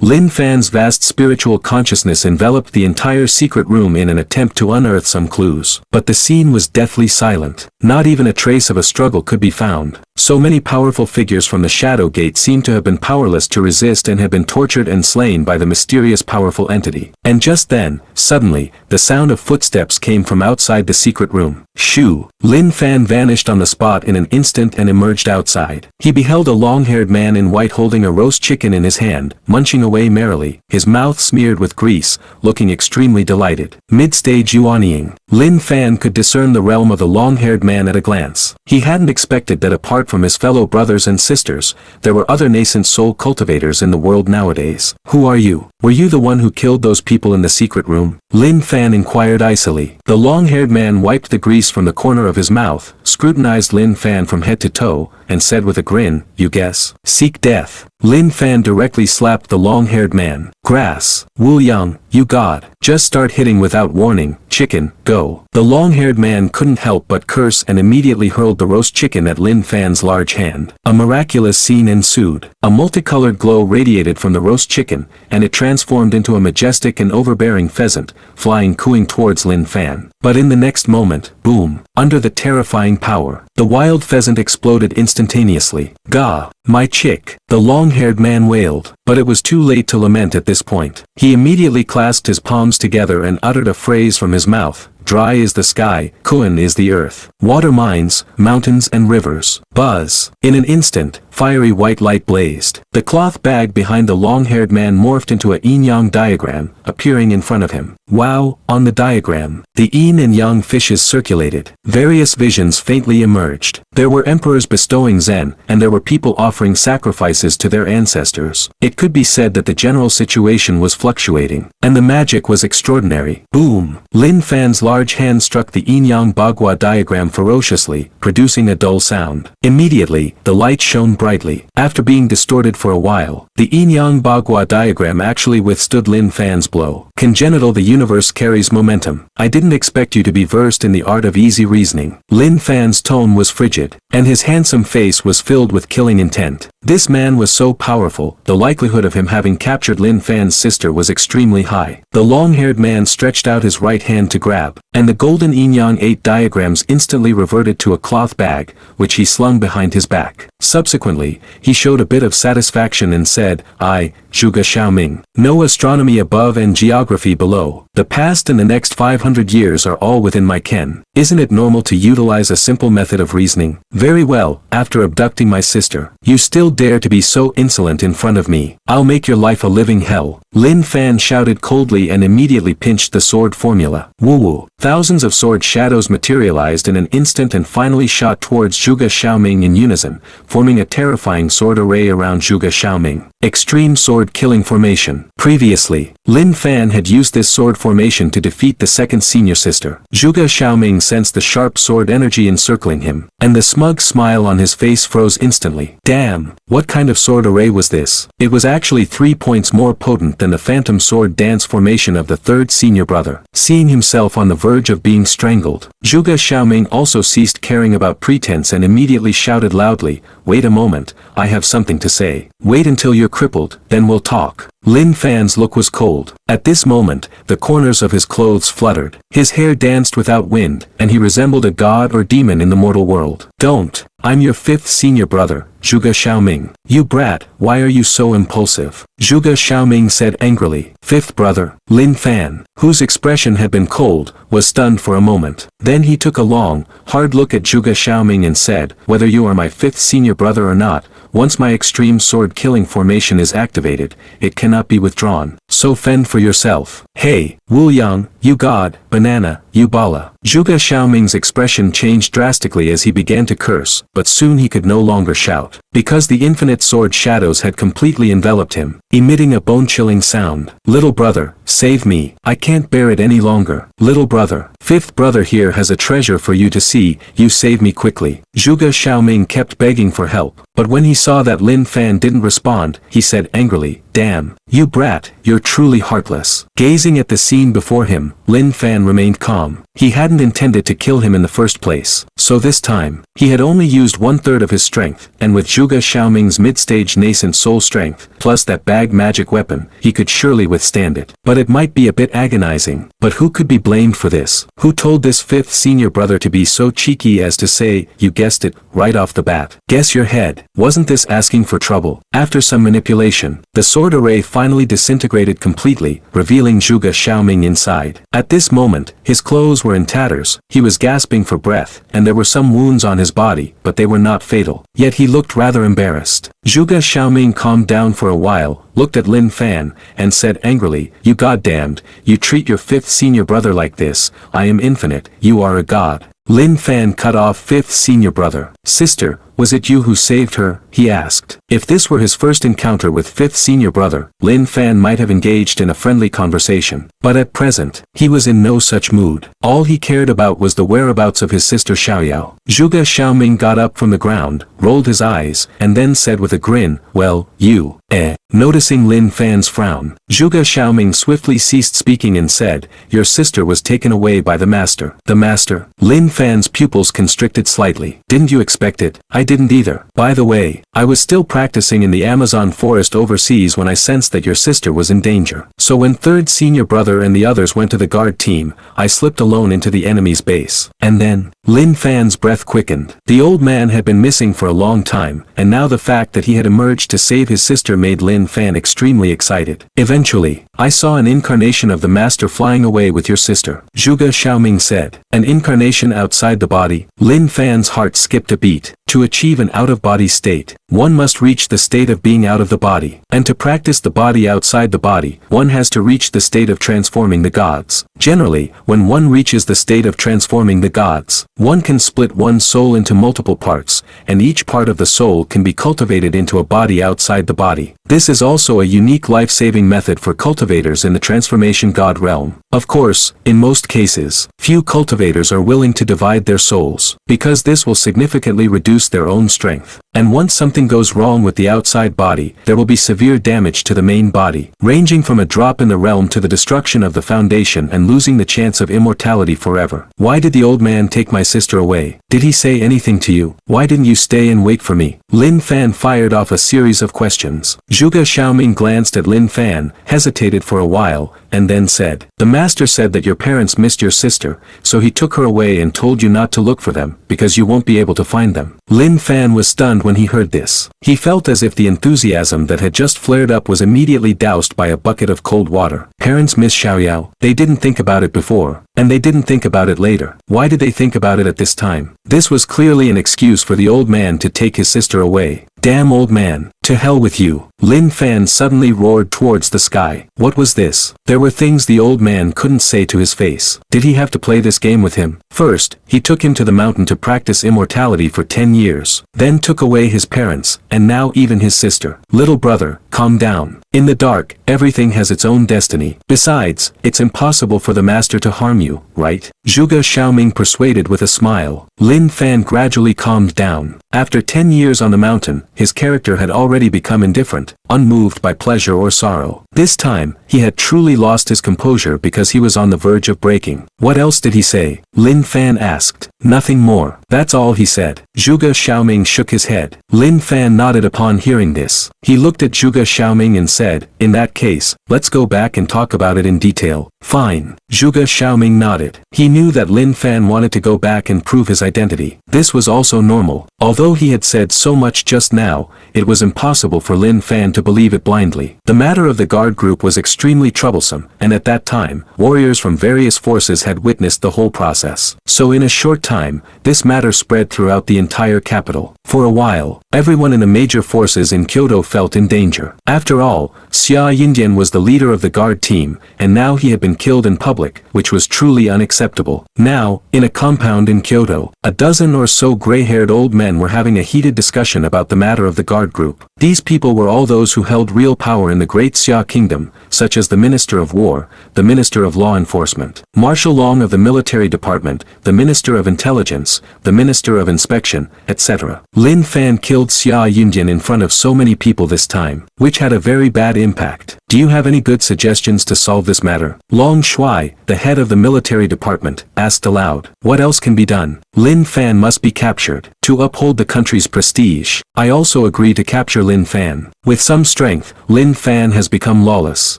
Lin Fan's vast spiritual consciousness enveloped the entire secret room in an attempt to unearth some clues. But the scene was deathly silent. Not even a trace of a struggle could be found. So many powerful figures from the Shadow Gate seemed to have been powerless to resist and had been tortured and slain by the mysterious powerful entity. And just then, suddenly, the sound of footsteps came from outside the secret room. Shoo! Lin Fan vanished on the spot in an instant and emerged outside. He beheld a long-haired man in white holding a roast chicken in his hand, munching away merrily, his mouth smeared with grease, looking extremely delighted. Mid-stage Yuanying. Lin Fan could discern the realm of the long-haired man at a glance. He hadn't expected that apart from his fellow brothers and sisters, there were other nascent soul cultivators in the world nowadays. Who are you? Were you the one who killed those people in the secret room? Lin Fan inquired icily. The long-haired man wiped the grease from the corner of his mouth, scrutinized Lin Fan from head to toe, and said with a grin, "You guess. Seek death." Lin Fan directly slapped the long-haired man. "Grass. Wu Yang, you god. Just start hitting without warning, chicken, go." The long-haired man couldn't help but curse and immediately hurled the roast chicken at Lin Fan's large hand. A miraculous scene ensued. A multicolored glow radiated from the roast chicken, and it transformed into a majestic and overbearing pheasant, flying cooing towards Lin Fan. But in the next moment, boom, under the terrifying power, the wild pheasant exploded instantaneously. "Gah, my chick," the long-haired man wailed, but it was too late to lament at this point. He immediately clasped his palms together and uttered a phrase from his mouth. Dry is the sky, Kuan is the earth. Water mines, mountains and rivers. Buzz. In an instant, fiery white light blazed. The cloth bag behind the long-haired man morphed into a yin-yang diagram, appearing in front of him. Wow, on the diagram, the yin and yang fishes circulated. Various visions faintly emerged. There were emperors bestowing zen, and there were people offering sacrifices to their ancestors. It could be said that the general situation was fluctuating, and the magic was extraordinary. Boom! Lin Fan's large hand struck the yin-yang bagua diagram ferociously, producing a dull sound. Immediately, the light shone brightly. After being distorted for a while, the yin-yang bagua diagram actually withstood Lin Fan's blow. Congenital, the universe carries momentum. I didn't expect you to be versed in the art of easy reasoning. Lin Fan's tone was frigid, and his handsome face was filled with killing intent. This man was so powerful, the likelihood of him having captured Lin Fan's sister was extremely high. The long-haired man stretched out his right hand to grab, and the golden yin-yang 8 diagrams instantly reverted to a cloth bag, which he slung behind his back. Subsequently, he showed a bit of satisfaction and said, "I, Zhuge Xiaoming, know astronomy above and geography below. The past and the next 500 years are all within my ken. Isn't it normal to utilize a simple method of reasoning? Very well, after abducting my sister, you still dare to be so insolent in front of me. I'll make your life a living hell. Lin Fan shouted coldly and immediately pinched the sword formula. Woo-woo. Thousands of sword shadows materialized in an instant and finally shot towards Zhuge Xiaoming in unison, forming a terrifying sword array around Zhuge Xiaoming. Extreme sword killing formation. Previously, Lin Fan had used this sword formation to defeat the second senior sister. Zhuge Xiaoming sensed the sharp sword energy encircling him, and the smug smile on his face froze instantly. Damn, what kind of sword array was this? It was actually 3 points more potent than the phantom sword dance formation of the third senior brother. Seeing himself on the verge of being strangled, Zhuge Xiaoming also ceased caring about pretense and immediately shouted loudly, "Wait a moment, I have something to say. Wait until you're crippled, then we'll talk." Lin Fan's look was cold. At this moment, the corners of his clothes fluttered. His hair danced without wind, and he resembled a god or demon in the mortal world. "Don't. I'm your fifth senior brother, Zhuge Xiaoming. You brat, why are you so impulsive?" Zhuge Xiaoming said angrily. Fifth brother, Lin Fan, whose expression had been cold, was stunned for a moment. Then he took a long, hard look at Zhuge Xiaoming and said, "Whether you are my fifth senior brother or not, once my extreme sword killing formation is activated, it cannot be withdrawn. So fend for yourself." "Hey, Wu Yang, you god, banana, you bala." Zhuge Xiaoming's expression changed drastically as he began to curse, but soon he could no longer shout, because the infinite sword shadows had completely enveloped him, emitting a bone-chilling sound. "Little brother, save me. I can't bear it any longer. Little brother, fifth brother here has a treasure for you to see, you save me quickly." Zhuge Xiaoming kept begging for help, but when he saw that Lin Fan didn't respond, he said angrily, "Damn, you brat, you're truly heartless." Gazing at the scene before him, Lin Fan remained calm. He hadn't intended to kill him in the first place, so this time, he had only used 1/3 of his strength, and with Zhuge Xiaoming's mid-stage nascent soul strength, plus that bag magic weapon, he could surely withstand it. But it might be a bit agonizing. But who could be blamed for this? Who told this fifth senior brother to be so cheeky as to say, you guessed it, right off the bat? Guess your head. Wasn't this asking for trouble? After some manipulation, the sword array finally disintegrated completely, revealing Zhuge Xiaoming inside. At this moment, his clothes were in tatters, he was gasping for breath, and there were some wounds on his body, but they were not fatal. Yet he looked rather embarrassed. Zhuge Xiaoming calmed down for a while, looked at Lin Fan, and said angrily, "You goddamned, you treat your fifth senior brother like this. I am infinite, you are a god." Lin Fan cut off fifth senior brother. "Sister, was it you who saved her?" he asked. If this were his first encounter with fifth senior brother, Lin Fan might have engaged in a friendly conversation. But at present, he was in no such mood. All he cared about was the whereabouts of his sister Xiaoyao. Zhuge Xiaoming got up from the ground, rolled his eyes, and then said with a grin, "Well, you, eh?" Noticing Lin Fan's frown, Zhuge Xiaoming swiftly ceased speaking and said, "Your sister was taken away by the master." "The master?" Lin Fan's pupils constricted slightly. "Didn't you expect it?" "I didn't either. By the way, I was still practicing in the Amazon forest overseas when I sensed that your sister was in danger. So when third senior brother and the others went to the guard team, I slipped alone into the enemy's base. And then..." Lin Fan's breath quickened. The old man had been missing for a long time, and now the fact that he had emerged to save his sister made Lin Fan extremely excited. "Eventually, I saw an incarnation of the master flying away with your sister," Zhuge Xiaoming said. "An incarnation outside the body?" Lin Fan's heart skipped a beat. To achieve an out-of-body state, one must reach the state of being out of the body. And to practice the body outside the body, one has to reach the state of transforming the gods. Generally, when one reaches the state of transforming the gods, one can split one's soul into multiple parts, and each part of the soul can be cultivated into a body outside the body. This is also a unique life-saving method for cultivators in the transformation god realm. Of course, in most cases, few cultivators are willing to divide their souls, because this will significantly reduce their own strength. And once something goes wrong with the outside body, there will be severe damage to the main body, ranging from a drop in the realm to the destruction of the foundation and losing the chance of immortality forever. "Why did the old man take my sister away? Did he say anything to you? Why didn't you stay and wait for me?" Lin Fan fired off a series of questions. Zhuge Xiaoming glanced at Lin Fan, hesitated for a while, and then said, "The master said that your parents missed your sister, so he took her away and told you not to look for them, because you won't be able to find them." Lin Fan was stunned when he heard this. He felt as if the enthusiasm that had just flared up was immediately doused by a bucket of cold water. Parents miss Xiaoyao. They didn't think about it before, and they didn't think about it later. Why did they think about it at this time? This was clearly an excuse for the old man to take his sister away. "Damn old man, to hell with you." Lin Fan suddenly roared towards the sky. What was this? There were things the old man couldn't say to his face. Did he have to play this game with him? First, he took him to the mountain to practice immortality for 10 years. Then took away his parents, and now even his sister. Little brother, calm down. In the dark, everything has its own destiny. Besides, it's impossible for the master to harm you, right? Zhuge Xiaoming persuaded with a smile. Lin Fan gradually calmed down. After 10 years on the mountain, his character had already become indifferent, unmoved by pleasure or sorrow. This time, he had truly lost his composure because he was on the verge of breaking. What else did he say? Lin Fan asked. Nothing more. That's all he said. Zhuge Xiaoming shook his head. Lin Fan nodded upon hearing this. He looked at Zhuge Xiaoming and said, "In that case, let's go back and talk about it in detail." "Fine." Zhuge Xiaoming nodded. He knew that Lin Fan wanted to go back and prove his identity. This was also normal. Although he had said so much just now, it was impossible for Lin Fan to believe it blindly. The matter of the guard group was extremely troublesome, and at that time, warriors from various forces had witnessed the whole process. So in a short time, this matter spread throughout the entire capital. For a while, everyone in the major forces in Kyoto felt in danger. After all, Xia Yindian was the leader of the guard team, and now he had been killed in public, which was truly unacceptable. Now, in a compound in Kyoto, a dozen or so gray-haired old men were having a heated discussion about the matter of the guard group. These people were all those who held real power in the Great Xia Kingdom, such as the Minister of War, the Minister of Law Enforcement, Marshal Long of the Military Department, the Minister of Intelligence, the Minister of Inspection, etc. Lin Fan killed Xia Yindian in front of so many people this time, which had a very bad impact. Do you have any good suggestions to solve this matter? Long Shuai, the head of the military department, asked aloud. What else can be done? Lin Fan must be captured, to uphold the country's prestige. I also agree to capture Lin Fan. With some strength, Lin Fan has become lawless.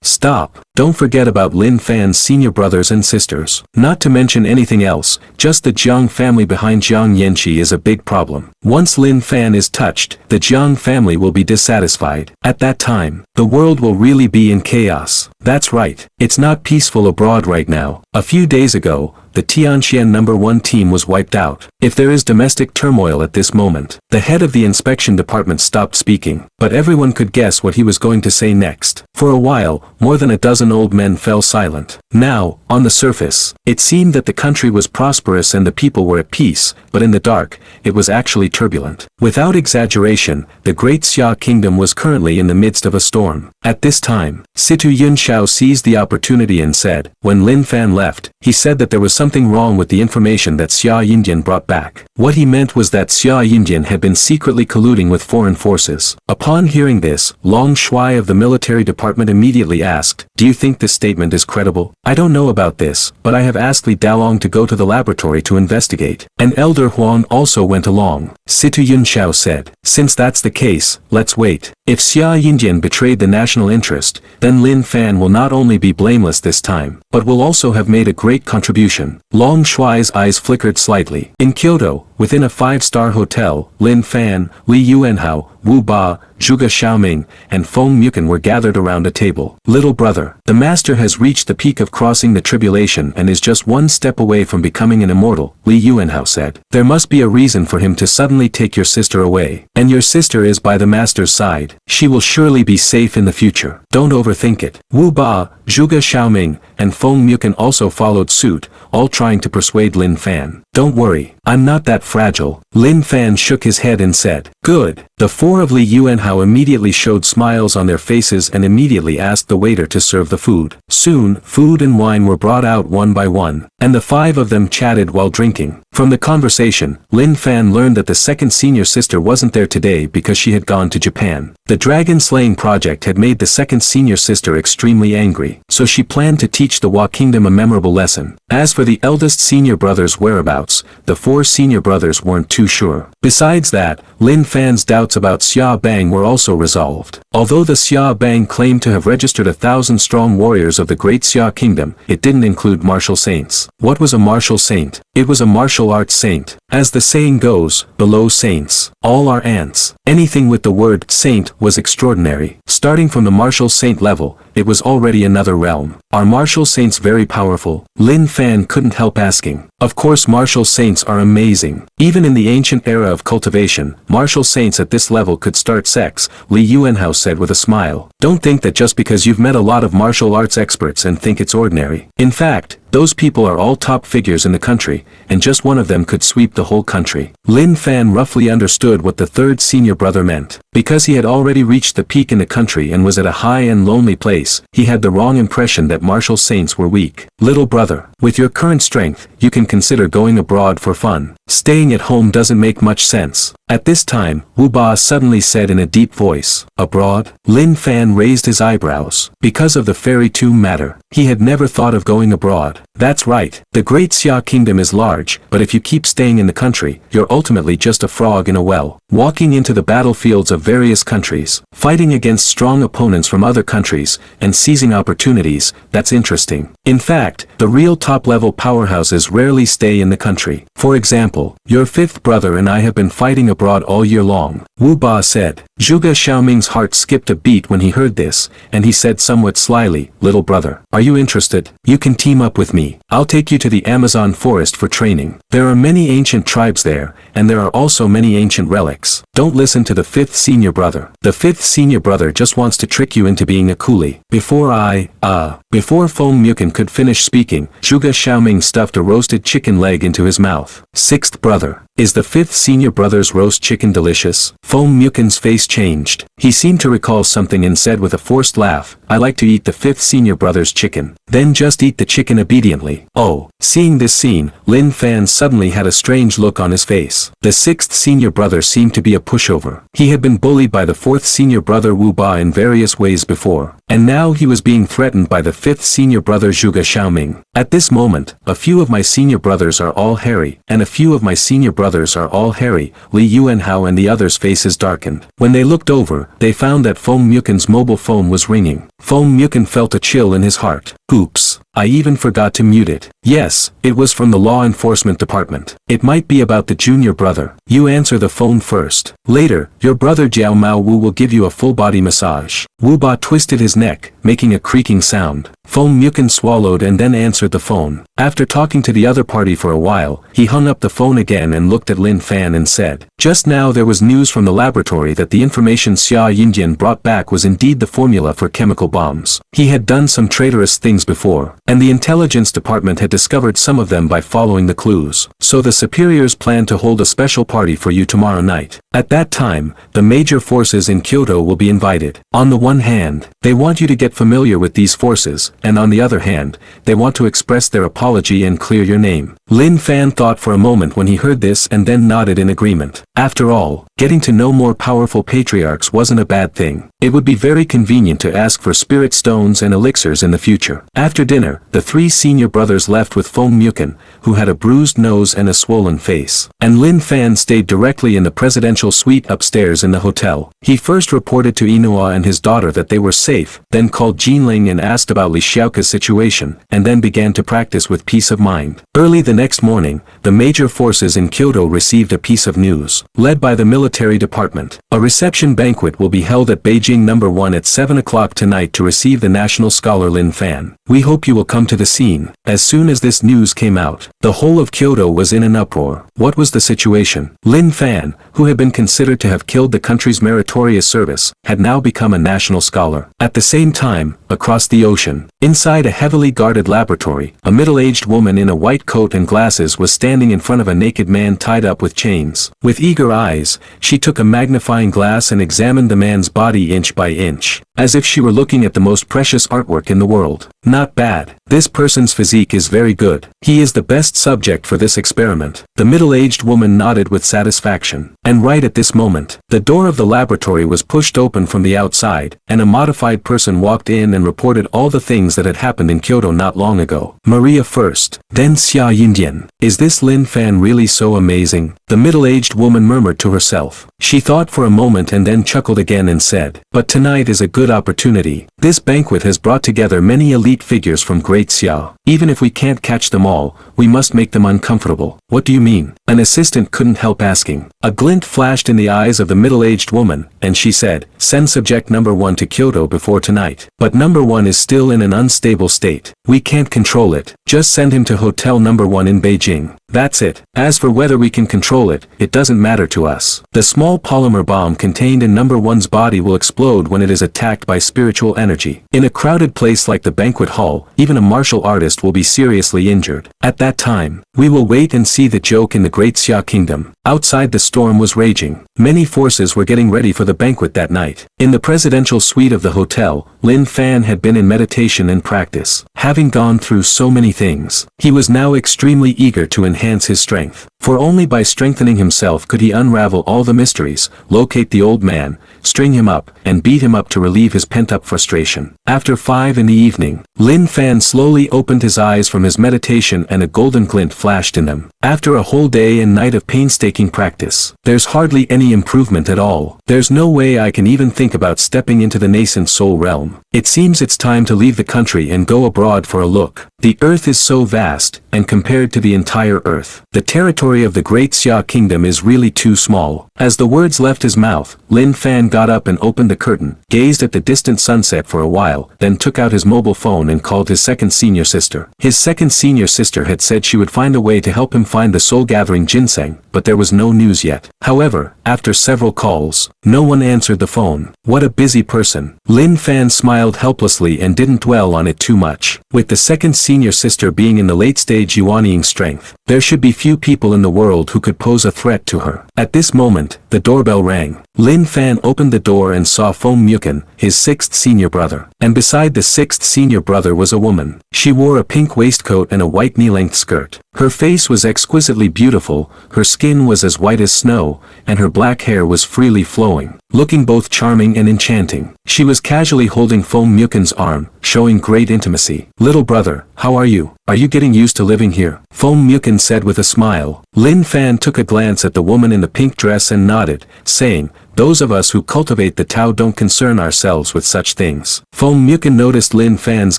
Stop. Don't forget about Lin Fan's senior brothers and sisters. Not to mention anything else, just the Jiang family behind Jiang Yanqi is a big problem. Once Lin Fan is touched, the Jiang family will be dissatisfied. At that time, the world will really be in chaos. That's right. It's not peaceful abroad right now. A few days ago, the Tianxian #1 team was wiped out. If there is domestic turmoil at this moment, the head of the inspection department stopped speaking, but everyone could guess what he was going to say next. For a while, more than a dozen old men fell silent. Now, on the surface, it seemed that the country was prosperous and the people were at peace, but in the dark, it was actually turbulent. Without exaggeration, the Great Xia Kingdom was currently in the midst of a storm. At this time, Situ Yunxiao seized the opportunity and said, when Lin Fan left, he said that there was something wrong with the information that Xia Yindian brought back. What he meant was that Xia Yindian had been secretly colluding with foreign forces. Upon hearing this, Long Shuai of the military department immediately asked, "Do you think this statement is credible?" "I don't know about this, but I have asked Li Dalong to go to the laboratory to investigate." An elder Huan also went along. Situ Yunxiao said, "Since that's the case, let's wait. If Xia Yindian betrayed the national interest, then Lin Fan will not only be blameless this time, but will also have made a great contribution." Long Shuai's eyes flickered slightly. In Kyoto, within a 5-star hotel, Lin Fan, Li Yuanhao, Wu Ba, Zhuge Xiaoming, and Feng Mukan were gathered around a table. "Little brother, the master has reached the peak of crossing the tribulation and is just one step away from becoming an immortal," Li Yuanhao said. "There must be a reason for him to suddenly take your sister away. And your sister is by the master's side. She will surely be safe in the future. Don't overthink it." Wu Ba, Zhuge Xiaoming, and Feng Mukan also followed suit, all trying to persuade Lin Fan. "Don't worry, I'm not that fragile." Lin Fan shook his head and said, "Good." The four of Li Yuanhao immediately showed smiles on their faces and immediately asked the waiter to serve the food. Soon, food and wine were brought out one by one, and the 5 of them chatted while drinking. From the conversation, Lin Fan learned that the second senior sister wasn't there today because she had gone to Japan. The dragon slaying project had made the second senior sister extremely angry, so she planned to teach the Wa Kingdom a memorable lesson. As for the eldest senior brother's whereabouts, the 4 4 senior brothers weren't too sure. Besides that, Lin Fan's doubts about Xia Bang were also resolved. Although the Xia Bang claimed to have registered 1,000 strong warriors of the Great Xia Kingdom, it didn't include martial saints. What was a martial saint? It was a martial arts saint. As the saying goes, below saints, all are ants. Anything with the word saint was extraordinary. Starting from the martial saint level, it was already another realm. Are martial saints very powerful? Lin Fan couldn't help asking. Of course, martial saints are amazing. Even in the ancient era of cultivation, martial saints at this level could start sex, Li Yuanhao said with a smile. Don't think that just because you've met a lot of martial arts experts and think it's ordinary. In fact, those people are all top figures in the country, and just one of them could sweep the whole country. Lin Fan roughly understood what the third senior brother meant. Because he had already reached the peak in the country and was at a high and lonely place, he had the wrong impression that martial saints were weak. Little brother, with your current strength, you can consider going abroad for fun. Staying at home doesn't make much sense. At this time, Wu Ba suddenly said in a deep voice, abroad? Lin Fan raised his eyebrows. Because of the fairy tomb matter, he had never thought of going abroad. That's right, the Great Xia Kingdom is large, but if you keep staying in the country, you're ultimately just a frog in a well. Walking into the battlefields of various countries, fighting against strong opponents from other countries, and seizing opportunities, that's interesting. In fact, the real top-level powerhouses rarely stay in the country. For example, your 5th brother and I have been fighting abroad all year long, Wu Ba said. Zhuge Xiaoming's heart skipped a beat when he heard this, and he said somewhat slyly, little brother, are you interested? You can team up with me. I'll take you to the Amazon forest for training. There are many ancient tribes there, and there are also many ancient relics. Don't listen to the 5th senior brother. The 5th senior brother just wants to trick you into being a coolie. Before Feng Mukin could finish speaking, Zhuge Xiaoming stuffed a roasted chicken leg into his mouth. 6th brother. Is the 5th senior brother's roast chicken delicious? Feng Mukin's face changed. He seemed to recall something and said with a forced laugh, I like to eat the 5th senior brother's chicken. Then just eat the chicken obediently. Oh. Seeing this scene, Lin Fan suddenly had a strange look on his face. The 6th senior brother seemed to be a pushover. He had been bullied by the 4th senior brother Wu Ba in various ways before, and now he was being threatened by the 5th senior brother Zhuge Xiaoming. At this moment, a few of my senior brothers are all hairy, and a few of my senior brothers are all hairy. Li Yuanhao and the others' faces darkened. When they looked over, they found that Feng Mukin's mobile phone was ringing. Feng Mukin felt a chill in his heart. Oops, I even forgot to mute it. Yes, it was from the law enforcement department. It might be about the junior brother. You answer the phone first. Later, your brother Jiao Mao Wu will give you a full body massage. Wu Ba twisted his neck, making a creaking sound. Feng Mukin swallowed and then answered the phone. After talking to the other party for a while, he hung up the phone again and looked at Lin Fan and said, just now there was news from the laboratory that the information Xia Yinjian brought back was indeed the formula for chemical bombs. He had done some traitorous things before, and the intelligence department had discovered some of them by following the clues. So the superiors plan to hold a special party for you tomorrow night. At that time, the major forces in Kyoto will be invited. On the one hand, they want you to get familiar with these forces, and on the other hand, they want to express their apology and clear your name. Lin Fan thought for a moment when he heard this and then nodded in agreement. After all, getting to know more powerful patriarchs wasn't a bad thing. It would be very convenient to ask for spirit stones and elixirs in the future. After dinner, the 3 senior brothers left with Feng Mukin, who had a bruised nose and a swollen face. And Lin Fan stayed directly in the presidential suite upstairs in the hotel. He first reported to Inua and his daughter that they were safe, then called Jinling and asked about Li Xiaoka's situation, and then began to practice with peace of mind. Early the next morning, the major forces in Kyoto received a piece of news. Led by the military department, a reception banquet will be held at Beijing No. 1 at 7 o'clock tonight to receive the national scholar Lin Fan. We hope you will come to the scene. As soon as this news came out, the whole of Kyoto was in an uproar. What was the situation? Lin Fan, who had been considered to have killed the country's meritorious service, had now become a national scholar. At the same time, across the ocean, inside a heavily guarded laboratory, a middle-aged woman in a white coat and glasses was standing in front of a naked man tied up with chains. With eager eyes, she took a magnifying glass and examined the man's body inch by inch, as if she were looking at the most precious artwork in the world. Not bad. This person's physique is very good. He is the best subject for this experiment. The middle middle-aged woman nodded with satisfaction. And right at this moment, the door of the laboratory was pushed open from the outside, and a modified person walked in and reported all the things that had happened in Kyoto not long ago. Maria first, then Xia Yindian. Is this Lin Fan really so amazing? The middle-aged woman murmured to herself. She thought for a moment and then chuckled again and said, but tonight is a good opportunity. This banquet has brought together many elite figures from Great Xia. Even if we can't catch them all, we must make them uncomfortable. What do you mean? An assistant couldn't help asking. A glint flashed in the eyes of the middle-aged woman, and she said, send subject number 1 to Kyoto before tonight. But number 1 is still in an unstable state. We can't control it. Just send him to hotel number 1 in Beijing. That's it. As for whether we can control it, it doesn't matter to us. The small polymer bomb contained in number 1's body will explode when it is attacked by spiritual energy. In a crowded place like the banquet hall, even a martial artist will be seriously injured. At that time, we will wait and see the joke in the Great Xia Kingdom. Outside the storm was raging. Many forces were getting ready for the banquet that night. In the presidential suite of the hotel, Lin Fan had been in meditation and practice. Having gone through so many things, he was now extremely eager to enhance his strength. For only by strengthening himself could he unravel all the mysteries, locate the old man, string him up, and beat him up to relieve his pent-up frustration. After 5 in the evening, Lin Fan slowly opened his eyes from his meditation and a golden glint flashed in them. After a whole day and night of painstaking practice, there's hardly any improvement at all. There's no way I can even think about stepping into the nascent soul realm. It seems it's time to leave the country and go abroad for a look. The earth is so vast, and compared to the entire earth, the territory of the Great Xia Kingdom is really too small. As the words left his mouth, Lin Fan got up and opened the curtain, gazed at the distant sunset for a while, then took out his mobile phone and called his second senior sister. His second senior sister had said she would find a way to help him find the soul-gathering ginseng, but there was no news yet. However, after several calls, no one answered the phone. What a busy person. Lin Fan smiled helplessly and didn't dwell on it too much. With the second senior sister being in the late stage yuanying strength, there should be few people in the world who could pose a threat to her. At this moment, the doorbell rang. Lin Fan opened the door and saw Feng Mukin, his sixth senior brother. And beside the sixth senior brother was a woman. She wore a pink waistcoat and a white knee-length skirt. Her face was exquisitely beautiful, her skin was as white as snow, and her black hair was freely flowing, looking both charming and enchanting. She was casually holding Feng Mukin's arm, showing great intimacy. Little brother, how are you? Are you getting used to living here? Feng Mukin said with a smile. Lin Fan took a glance at the woman in the pink dress and nodded, saying, those of us who cultivate the Tao don't concern ourselves with such things. Feng Mukin noticed Lin Fan's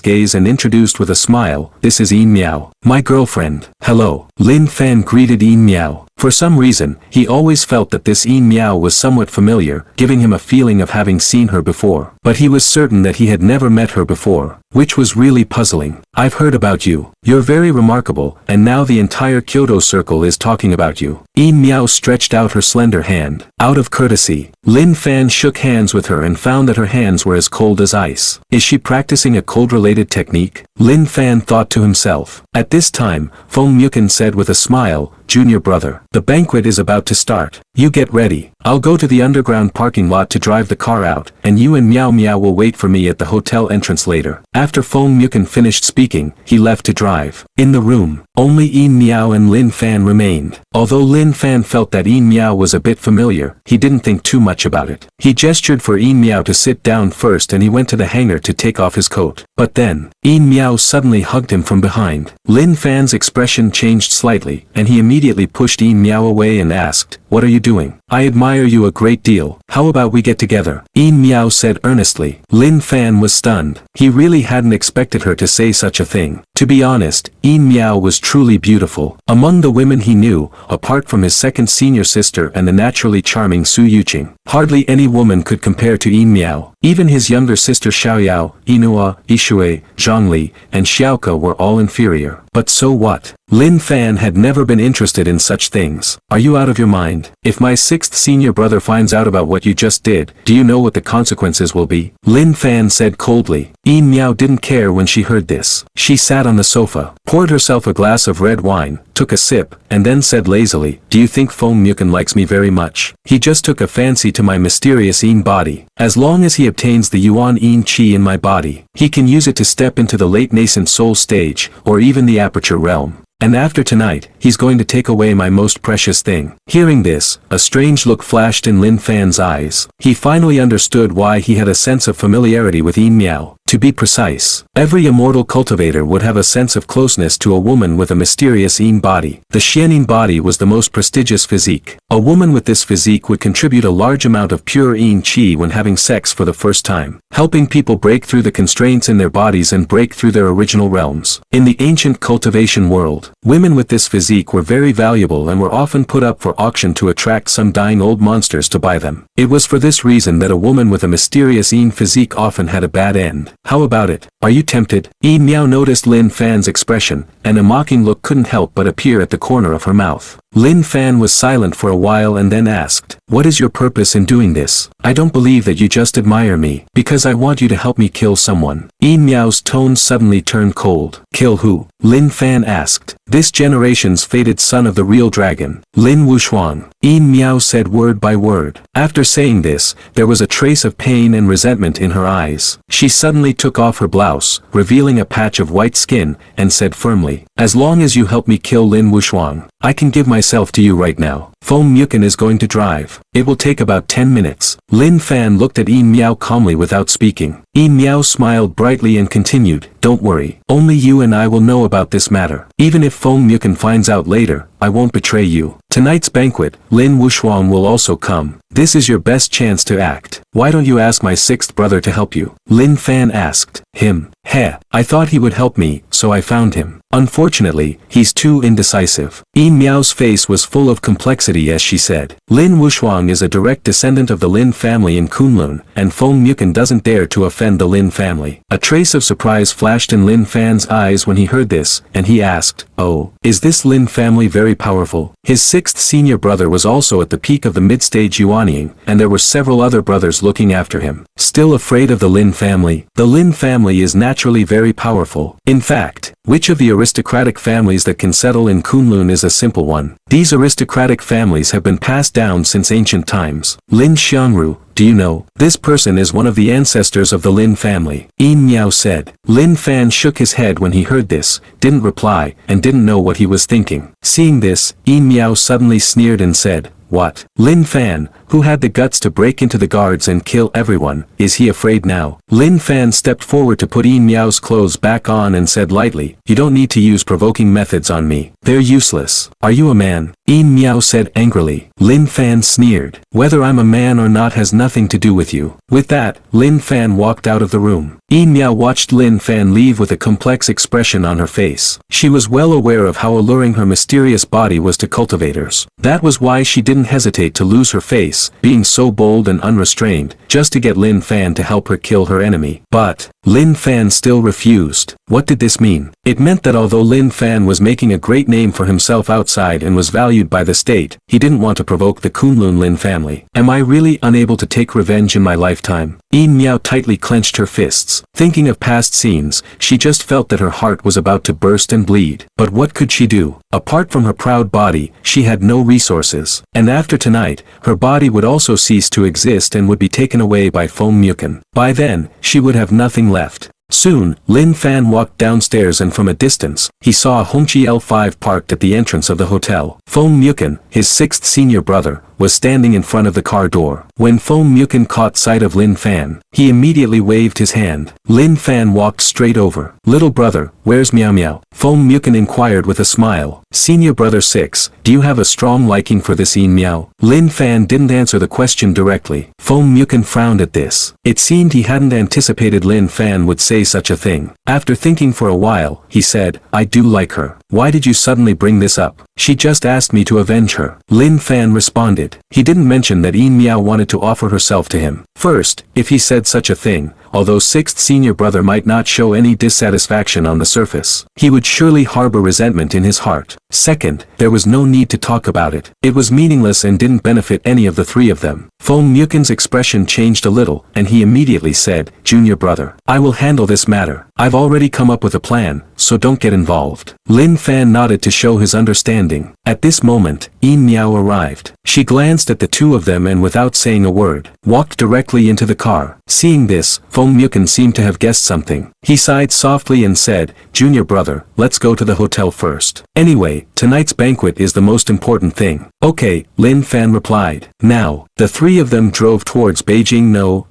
gaze and introduced with a smile, this is Yin Miao, my girlfriend. Hello. Lin Fan greeted Yin Miao. For some reason, he always felt that this Yin Miao was somewhat familiar, giving him a feeling of having seen her before. But he was certain that he had never met her before, which was really puzzling. I've heard about you. You're very remarkable, and now the entire Kyoto circle is talking about you. Yin Miao stretched out her slender hand. Out of courtesy, Lin Fan shook hands with her and found that her hands were as cold as ice. Is she practicing a cold-related technique? Lin Fan thought to himself. At this time, Feng Mukin said with a smile, Junior brother, the banquet is about to start. You get ready. I'll go to the underground parking lot to drive the car out, and you and Miao Miao will wait for me at the hotel entrance later. After Feng Mukin finished speaking, he left to drive. In the room, only Yin Miao and Lin Fan remained. Although Lin Fan felt that Yin Miao was a bit familiar, he didn't think too much about it. He gestured for Yin Miao to sit down first and he went to the hangar to take off his coat. But then, Yin Miao suddenly hugged him from behind. Lin Fan's expression changed slightly, and he immediately pushed Yin Miao away and asked, what are you doing? I admire you a great deal. How about we get together? Yin Miao said earnestly. Lin Fan was stunned. He really hadn't expected her to say such a thing. To be honest, Yin Miao was truly beautiful. Among the women he knew, apart from his second senior sister and the naturally charming Su Yuqing, hardly any woman could compare to Yin Miao. Even his younger sister Xiaoyao, Inua, Ishui, Zhongli, and Xiaoke were all inferior. But so what? Lin Fan had never been interested in such things. Are you out of your mind? If my sixth senior brother finds out about what you just did, do you know what the consequences will be? Lin Fan said coldly. Yin Miao didn't care when she heard this. She sat on the sofa, poured herself a glass of red wine, took a sip, and then said lazily, do you think Feng Mukin likes me very much? He just took a fancy to my mysterious Yin body. As long as he obtains the Yuan Yin Qi in my body, he can use it to step into the late nascent soul stage, or even the aperture realm. And after tonight, he's going to take away my most precious thing. Hearing this, a strange look flashed in Lin Fan's eyes. He finally understood why he had a sense of familiarity with Yin Miao. To be precise, every immortal cultivator would have a sense of closeness to a woman with a mysterious Yin body. The Xianin body was the most prestigious physique. A woman with this physique would contribute a large amount of pure Yin Qi when having sex for the first time, helping people break through the constraints in their bodies and break through their original realms. In the ancient cultivation world, women with this physique were very valuable and were often put up for auction to attract some dying old monsters to buy them. It was for this reason that a woman with a mysterious Yin physique often had a bad end. How about it? Are you tempted? Yin Miao noticed Lin Fan's expression, and a mocking look couldn't help but appear at the corner of her mouth. Lin Fan was silent for a while and then asked, "What is your purpose in doing this? I don't believe that you just admire me, because I want you to help me kill someone." Yin Miao's tone suddenly turned cold. "Kill who?" Lin Fan asked. "This generation's fated son of the real dragon, Lin Wushuang." Yin Miao said word by word. After saying this, there was a trace of pain and resentment in her eyes. She suddenly took off her blouse, revealing a patch of white skin, and said firmly, "As long as you help me kill Lin Wushuang, I can give myself to you right now. Feng Mukin is going to drive. It will take about 10 minutes. Lin Fan looked at Yin Miao calmly without speaking. Yin Miao smiled brightly and continued, "Don't worry. Only you and I will know about this matter. Even if Feng Mukin finds out later, I won't betray you. Tonight's banquet, Lin Wushuang will also come. This is your best chance to act. Why don't you ask my sixth brother to help you?" Lin Fan asked. "Him? Heh, I thought he would help me, so I found him. Unfortunately, he's too indecisive." Yin Miao's face was full of complexity as she said, "Lin Wushuang is a direct descendant of the Lin family in Kunlun, and Feng Mukin doesn't dare to offend the Lin family." A trace of surprise flashed in Lin Fan's eyes when he heard this, and he asked, "Oh, is this Lin family very powerful?" His sixth senior brother was also at the peak of the mid-stage Yuanying, and there were several other brothers looking after him. Still afraid of the Lin family? The Lin family is naturally very powerful. In fact, which of the aristocratic families that can settle in Kunlun is a simple one. These aristocratic families have been passed down since ancient times. Lin Xiangru, do you know? This person is one of the ancestors of the Lin family. Yin Miao said. Lin Fan shook his head when he heard this, didn't reply, and didn't know what he was thinking. Seeing this, Yin Miao suddenly sneered and said, "What? Lin Fan, who had the guts to break into the guards and kill everyone, is he afraid now?" Lin Fan stepped forward to put Yin Miao's clothes back on and said lightly, "You don't need to use provoking methods on me. They're useless. Are you a man?" Yin Miao said angrily. Lin Fan sneered. "Whether I'm a man or not has nothing to do with you." With that, Lin Fan walked out of the room. Yin Miao watched Lin Fan leave with a complex expression on her face. She was well aware of how alluring her mysterious body was to cultivators. That was why she didn't hesitate to lose her face, being so bold and unrestrained, just to get Lin Fan to help her kill her enemy. But Lin Fan still refused. What did this mean? It meant that although Lin Fan was making a great name for himself outside and was valued by the state, he didn't want to provoke the Kunlun Lin family. Am I really unable to take revenge in my lifetime? Yin Miao tightly clenched her fists. Thinking of past scenes, she just felt that her heart was about to burst and bleed. But what could she do? Apart from her proud body, she had no resources. And after tonight, her body would also cease to exist and would be taken away by Feng Mukin. By then, she would have nothing left. Soon, Lin Fan walked downstairs and from a distance, he saw a Hongqi L5 parked at the entrance of the hotel. Feng Mukin, his sixth senior brother, was standing in front of the car door. When Feng Mukin caught sight of Lin Fan, he immediately waved his hand. Lin Fan walked straight over. "Little brother, where's Miao Miao?" Feng Mukin inquired with a smile. "Senior brother 6, do you have a strong liking for this Yin Miao?" Lin Fan didn't answer the question directly. Feng Mukin frowned at this. It seemed he hadn't anticipated Lin Fan would say such a thing. After thinking for a while, he said, "I do like her. Why did you suddenly bring this up?" "She just asked me to avenge her." Lin Fan responded. He didn't mention that Yin Miao wanted to offer herself to him. First, if he said such a thing, although sixth senior brother might not show any dissatisfaction on the surface, he would surely harbor resentment in his heart. Second, there was no need to talk about it. It was meaningless and didn't benefit any of the three of them. Feng Mukin's expression changed a little, and he immediately said, "Junior brother, I will handle this matter. I've already come up with a plan, so don't get involved." Lin Fan nodded to show his understanding. At this moment, Yin Miao arrived. She glanced at the two of them and without saying a word, walked directly into the car. Seeing this, Feng Mukun seemed to have guessed something. He sighed softly and said, "Junior brother, let's go to the hotel first. Anyway, tonight's banquet is the most important thing." "Okay," Lin Fan replied. Now, the three of them drove towards Beijing No.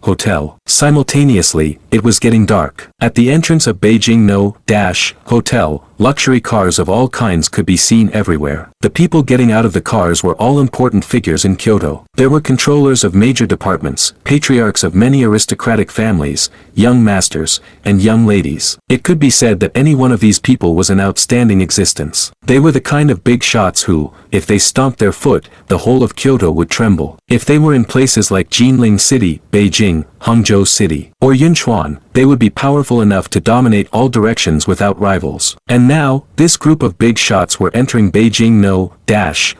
Hotel. Simultaneously, it was getting dark. At the entrance of Beijing No. Hotel, luxury cars of all kinds could be seen everywhere. The people getting out of the cars were all important figures in Kyoto. There were controllers of major departments, patriarchs of many aristocratic families, young masters, and young ladies. It could be said that any one of these people was an outstanding existence. They were the kind of big shots who, if they stomped their foot, the whole of Kyoto would tremble. If they were in places like Jinling City, Beijing, Hangzhou City, or Yunchuan, they would be powerful enough to dominate all directions without rivals. And now, this group of big shots were entering Beijing No.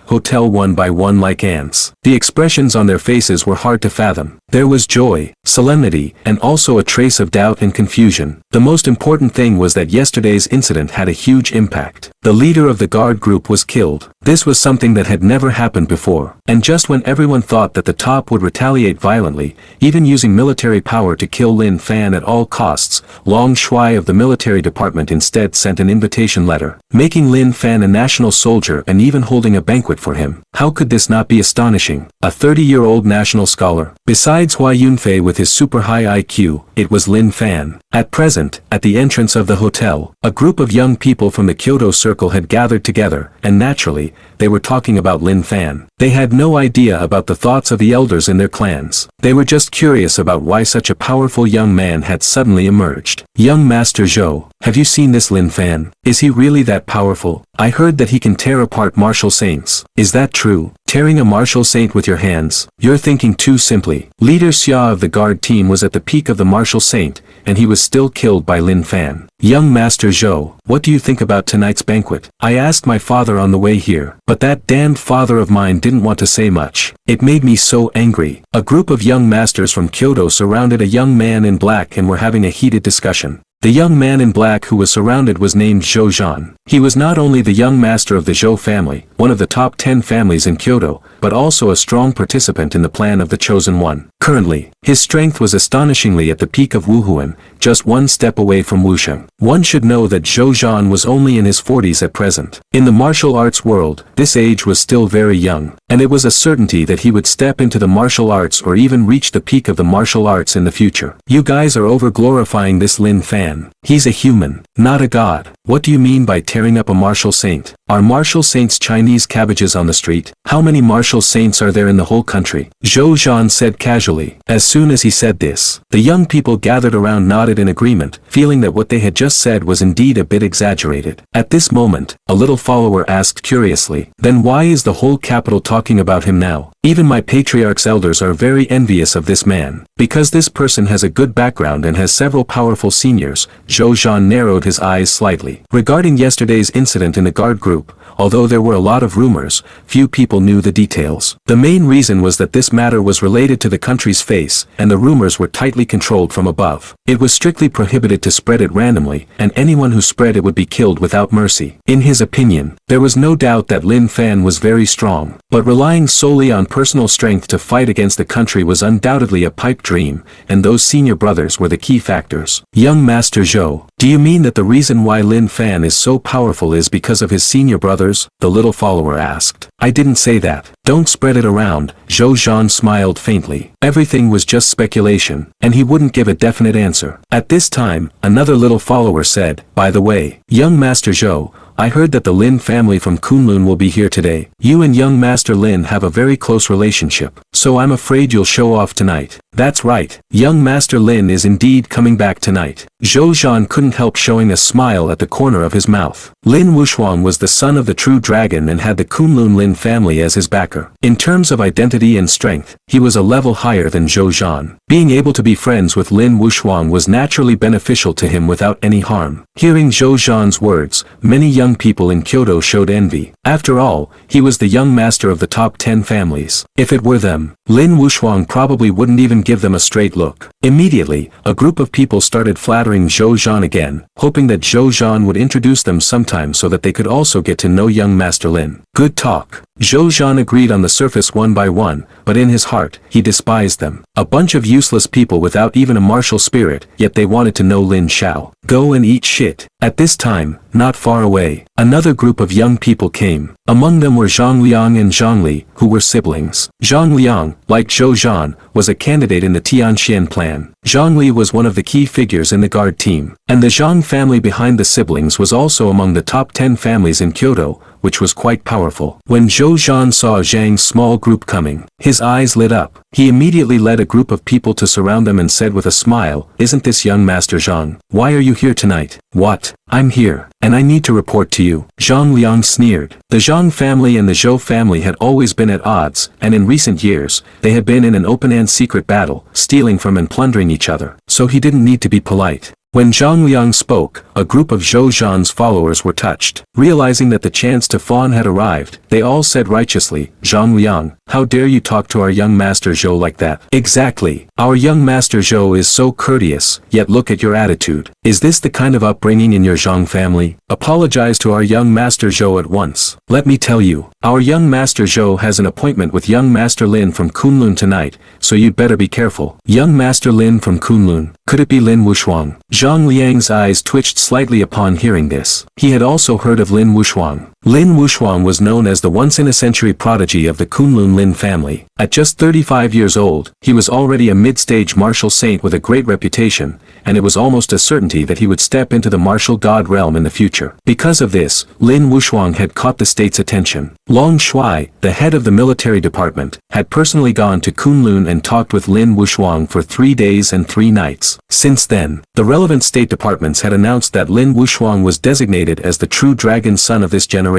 Hotel one by one like ants. The expressions on their faces were hard to fathom. There was joy, solemnity, and also a trace of doubt and confusion. The most important thing was that yesterday's incident had a huge impact. The leader of the guard group was killed. This was something that had never happened before. And just when everyone thought that the top would retaliate violently, even using military power to kill Lin Fan at all costs, Long Shui of the military department instead sent an invitation letter, making Lin Fan a national soldier and even holding a banquet for him. How could this not be astonishing? A 30-year-old national scholar. Besides Hua Yunfei with his super high IQ, it was Lin Fan. At present, at the entrance of the hotel, a group of young people from the Kyoto circle had gathered together, and naturally, they were talking about Lin Fan. They had no idea about the thoughts of the elders in their clans. They were just curious about why such a powerful young man had suddenly emerged. "Young Master Zhou, have you seen this Lin Fan? Is he really that powerful? I heard that he can tear apart martial saints. Is that true? Tearing a martial saint with your hands? You're thinking too simply." Leader Xia of the guard team was at the peak of the martial saint, and he was still killed by Lin Fan. "Young Master Zhou, what do you think about tonight's banquet? I asked my father on the way here, but that damned father of mine didn't want to say much. It made me so angry." A group of young masters from Kyoto surrounded a young man in black and were having a heated discussion. The young man in black who was surrounded was named Zhou Zhan. He was not only the young master of the Zhou family, one of the top 10 families in Kyoto, but also a strong participant in the plan of the Chosen One. Currently, his strength was astonishingly at the peak of Wuhuan, just one step away from Wusheng. One should know that Zhou Zhan was only in his 40s at present. In the martial arts world, this age was still very young, and it was a certainty that he would step into the martial arts or even reach the peak of the martial arts in the future. "You guys are over-glorifying this Lin Fan. He's a human, not a god. What do you mean by tearing up a martial saint? Are martial saints Chinese cabbages on the street? How many martial saints are there in the whole country?" Zhou Zhan said casually. As soon as he said this, the young people gathered around nodded in agreement, feeling that what they had just said was indeed a bit exaggerated. At this moment, a little follower asked curiously, "Then why is the whole capital talking about him now? Even my patriarch's elders are very envious of this man. Because this person has a good background and has several powerful seniors." Zhou Zhan narrowed his eyes slightly. Regarding yesterday's incident in the guard group, although there were a lot of rumors, few people knew the details. The main reason was that this matter was related to the country's face, and the rumors were tightly controlled from above. It was strictly prohibited to spread it randomly, and anyone who spread it would be killed without mercy. In his opinion, there was no doubt that Lin Fan was very strong, but relying solely on personal strength to fight against the country was undoubtedly a pipe dream, and those senior brothers were the key factors. "Young Master Zhou, do you mean that the reason why Lin Fan is so powerful is because of his senior brothers?" the little follower asked. "I didn't say that. Don't spread it around." Zhou Zhan smiled faintly. Everything was just speculation, and he wouldn't give a definite answer. At this time, another little follower said, "By the way, young Master Zhou, I heard that the Lin family from Kunlun will be here today. You and young Master Lin have a very close relationship, so I'm afraid you'll show off tonight." "That's right. Young Master Lin is indeed coming back tonight." Zhou Zhan couldn't help showing a smile at the corner of his mouth. Lin Wushuang was the son of the true dragon and had the Kunlun Lin family as his backer. In terms of identity and strength, he was a level higher than Zhou Zhan. Being able to be friends with Lin Wushuang was naturally beneficial to him without any harm. Hearing Zhou Zhan's words, many young people in Kyoto showed envy. After all, he was the young master of the top 10 families. If it were them, Lin Wuxuang probably wouldn't even give them a straight look. Immediately, a group of people started flattering Zhou Zhan again, hoping that Zhou Zhan would introduce them sometime so that they could also get to know young Master Lin. Good talk. Zhou Zhan agreed on the surface one by one, but in his heart, he despised them. A bunch of useless people without even a martial spirit, yet they wanted to know Lin Xiao. Go and eat shit. At this time, not far away, another group of young people came. Among them were Zhang Liang and Zhang Li, who were siblings. Zhang Liang, like Zhou Zhan, was a candidate in the Tianxian plan. Zhang Li was one of the key figures in the guard team, and the Zhang family behind the siblings was also among the top 10 families in Kyoto, which was quite powerful. When Zhou Zhan saw Zhang's small group coming, his eyes lit up. He immediately led a group of people to surround them and said with a smile, "Isn't this young Master Zhang? Why are you here tonight?" "What? I'm here, and I need to report to you." Zhang Liang sneered. The Zhang family and the Zhou family had always been at odds, and in recent years, they had been in an open and secret battle, stealing from and plundering each other, so he didn't need to be polite. When Zhang Liang spoke, a group of Zhou Zhan's followers were touched. Realizing that the chance to fawn had arrived, they all said righteously, "Zhang Liang, how dare you talk to our young Master Zhou like that?" "Exactly. Our young Master Zhou is so courteous, yet look at your attitude. Is this the kind of upbringing in your Zhang family? Apologize to our young Master Zhou at once. Let me tell you, our young Master Zhou has an appointment with young Master Lin from Kunlun tonight, so you'd better be careful." Young Master Lin from Kunlun. Could it be Lin Wuxuang? Zhang Liang's eyes twitched slightly upon hearing this. He had also heard of Lin Wuxuang. Lin Wuxuang was known as the once-in-a-century prodigy of the Kunlun Lin family. At just 35 years old, he was already a mid-stage martial saint with a great reputation, and it was almost a certainty that he would step into the martial god realm in the future. Because of this, Lin Wuxuang had caught the state's attention. Long Shuai, the head of the military department, had personally gone to Kunlun and talked with Lin Wuxuang for 3 days and 3 nights. Since then, the relevant state departments had announced that Lin Wuxuang was designated as the true dragon son of this generation.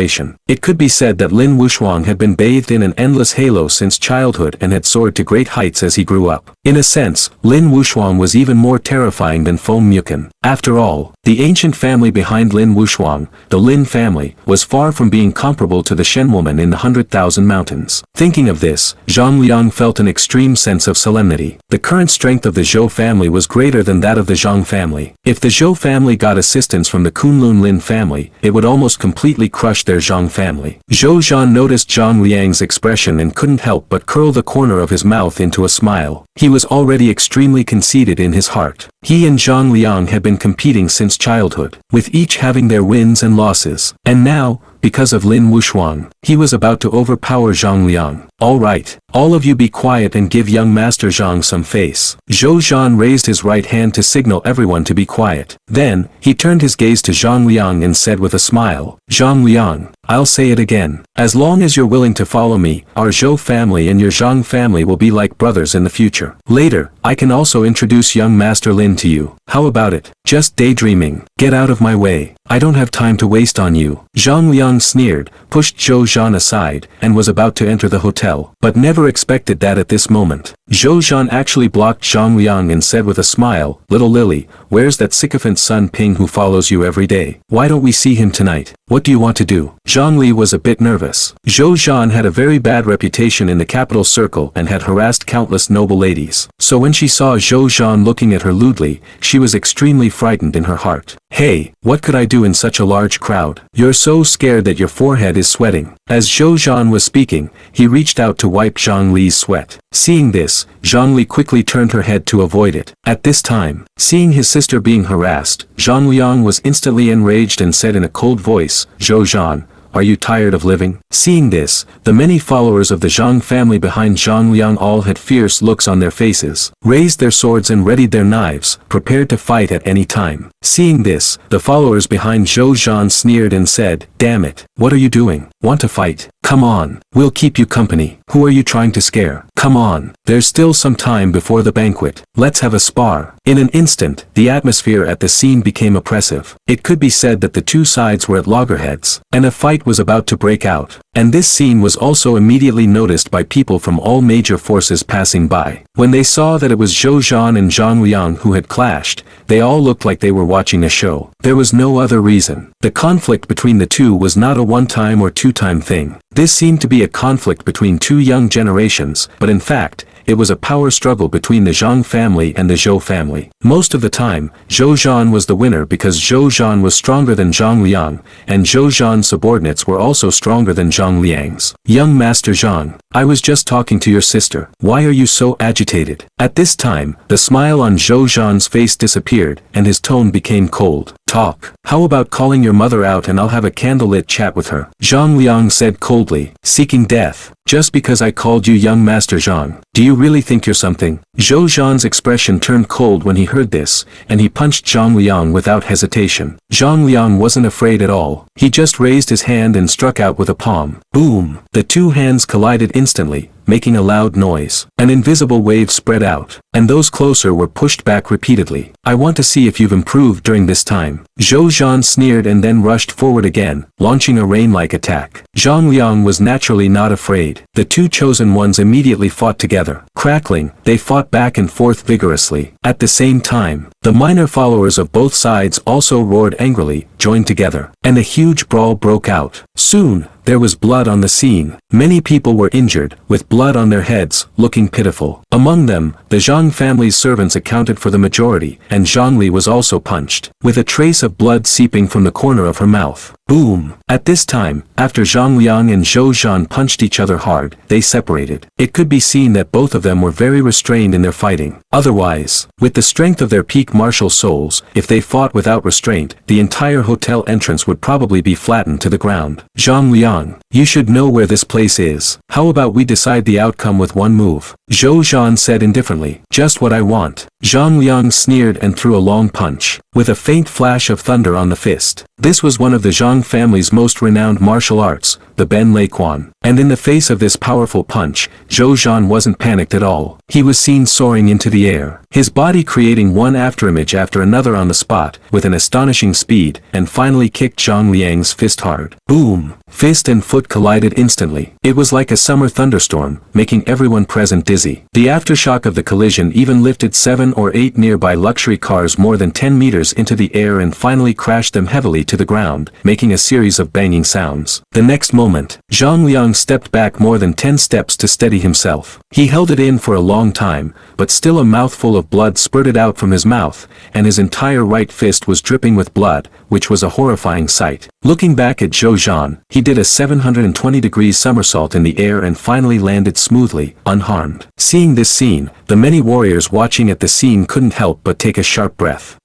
It could be said that Lin Wuxuang had been bathed in an endless halo since childhood and had soared to great heights as he grew up. In a sense, Lin Wuxuang was even more terrifying than Feng Mukin. After all, the ancient family behind Lin Wuxuang, the Lin family, was far from being comparable to the Shen woman in the 100,000 mountains. Thinking of this, Zhang Liang felt an extreme sense of solemnity. The current strength of the Zhou family was greater than that of the Zhang family. If the Zhou family got assistance from the Kunlun Lin family, it would almost completely crush their Zhang family. Zhou Zhan noticed Zhang Liang's expression and couldn't help but curl the corner of his mouth into a smile. He was already extremely conceited in his heart. He and Zhang Liang had been competing since childhood, with each having their wins and losses. And now, because of Lin Wuxuang, he was about to overpower Zhang Liang. "All right, all of you be quiet and give young Master Zhang some face." Zhou Zhan raised his right hand to signal everyone to be quiet. Then, he turned his gaze to Zhang Liang and said with a smile, "Zhang Liang, I'll say it again. As long as you're willing to follow me, our Zhou family and your Zhang family will be like brothers in the future. Later, I can also introduce young Master Lin to you. How about it? Just daydreaming. Get out of my way. I don't have time to waste on you." Zhang Liang sneered, pushed Zhou Zhan aside, and was about to enter the hotel, but never expected that at this moment. Zhou Zhan actually blocked Zhang Liang and said with a smile, "Little Lily, where's that sycophant son Ping who follows you every day? Why don't we see him tonight? What do you want to do?" Zhang Li was a bit nervous. Zhou Zhan had a very bad reputation in the capital circle and had harassed countless noble ladies. So when she saw Zhou Zhan looking at her lewdly, she was extremely frightened in her heart. "Hey, what could I do in such a large crowd? You're so scared that your forehead is sweating." As Zhou Zhan was speaking, he reached out to wipe Zhang Li's sweat. Seeing this, Zhang Li quickly turned her head to avoid it. At this time, seeing his sister being harassed, Zhang Liang was instantly enraged and said in a cold voice, "Zhou Zhan, are you tired of living?" Seeing this, the many followers of the Zhang family behind Zhang Liang all had fierce looks on their faces, raised their swords and readied their knives, prepared to fight at any time. Seeing this, the followers behind Zhou Zhan sneered and said, "Damn it, what are you doing? Want to fight? Come on, we'll keep you company. Who are you trying to scare? Come on, there's still some time before the banquet. Let's have a spar." In an instant, the atmosphere at the scene became oppressive. It could be said that the two sides were at loggerheads, and a fight was about to break out. And this scene was also immediately noticed by people from all major forces passing by. When they saw that it was Zhou Zhan and Zhang Liang who had clashed, they all looked like they were watching a show. There was no other reason. The conflict between the two was not a one-time or two-time thing. This seemed to be a conflict between two young generations, but in fact, it was a power struggle between the Zhang family and the Zhou family. Most of the time, Zhou Zhan was the winner because Zhou Zhan was stronger than Zhang Liang, and Zhou Zhan's subordinates were also stronger than Zhang Liang's. Young Master Zhang, I was just talking to your sister. Why are you so agitated? At this time, the smile on Zhou Zhan's face disappeared, and his tone became cold. Talk. How about calling your mother out and I'll have a candlelit chat with her? Zhang Liang said coldly, seeking death. Just because I called you young Master Zhang, do you really think you're something? Zhou Zhan's expression turned cold when he heard this, and he punched Zhang Liang without hesitation. Zhang Liang wasn't afraid at all. He just raised his hand and struck out with a palm. Boom! The two hands collided instantly, making a loud noise. An invisible wave spread out, and those closer were pushed back repeatedly. I want to see if you've improved during this time. Zhou Zhan sneered and then rushed forward again, launching a rain-like attack. Zhang Liang was naturally not afraid. The two chosen ones immediately fought together. Crackling, they fought back and forth vigorously. At the same time, the minor followers of both sides also roared angrily, joined together, and a huge brawl broke out. Soon, there was blood on the scene. Many people were injured, with blood on their heads, looking pitiful. Among them, the Zhang family's servants accounted for the majority, and Zhangli was also punched, with a trace of blood seeping from the corner of her mouth. Boom! At this time, after Zhang Liang and Zhou Zhan punched each other hard, they separated. It could be seen that both of them were very restrained in their fighting. Otherwise, with the strength of their peak martial souls, if they fought without restraint, the entire hotel entrance would probably be flattened to the ground. Zhang Liang, you should know where this place is. How about we decide the outcome with one move? Zhou Zhan said indifferently. Just what I want. Zhang Liang sneered and threw a long punch, with a faint flash of thunder on the fist. This was one of the Zhang family's most renowned martial arts, the Ben Lei Quan. And in the face of this powerful punch, Zhou Zhan wasn't panicked at all. He was seen soaring into the air, his body creating one afterimage after another on the spot, with an astonishing speed, and finally kicked Zhang Liang's fist hard. Boom! Fist and foot collided instantly. It was like a summer thunderstorm, making everyone present dizzy. The aftershock of the collision even lifted 7 or 8 nearby luxury cars more than 10 meters into the air and finally crashed them heavily to the ground, making a series of banging sounds. The next moment, Zhang Liang stepped back more than 10 steps to steady himself. He held it in for a long time, but still a mouthful of blood spurted out from his mouth, and his entire right fist was dripping with blood, which was a horrifying sight. Looking back at Zhou Zhan, he did a 720-degree somersault in the air and finally landed smoothly, unharmed. Seeing this scene, the many warriors watching at the scene couldn't help but take a sharp breath.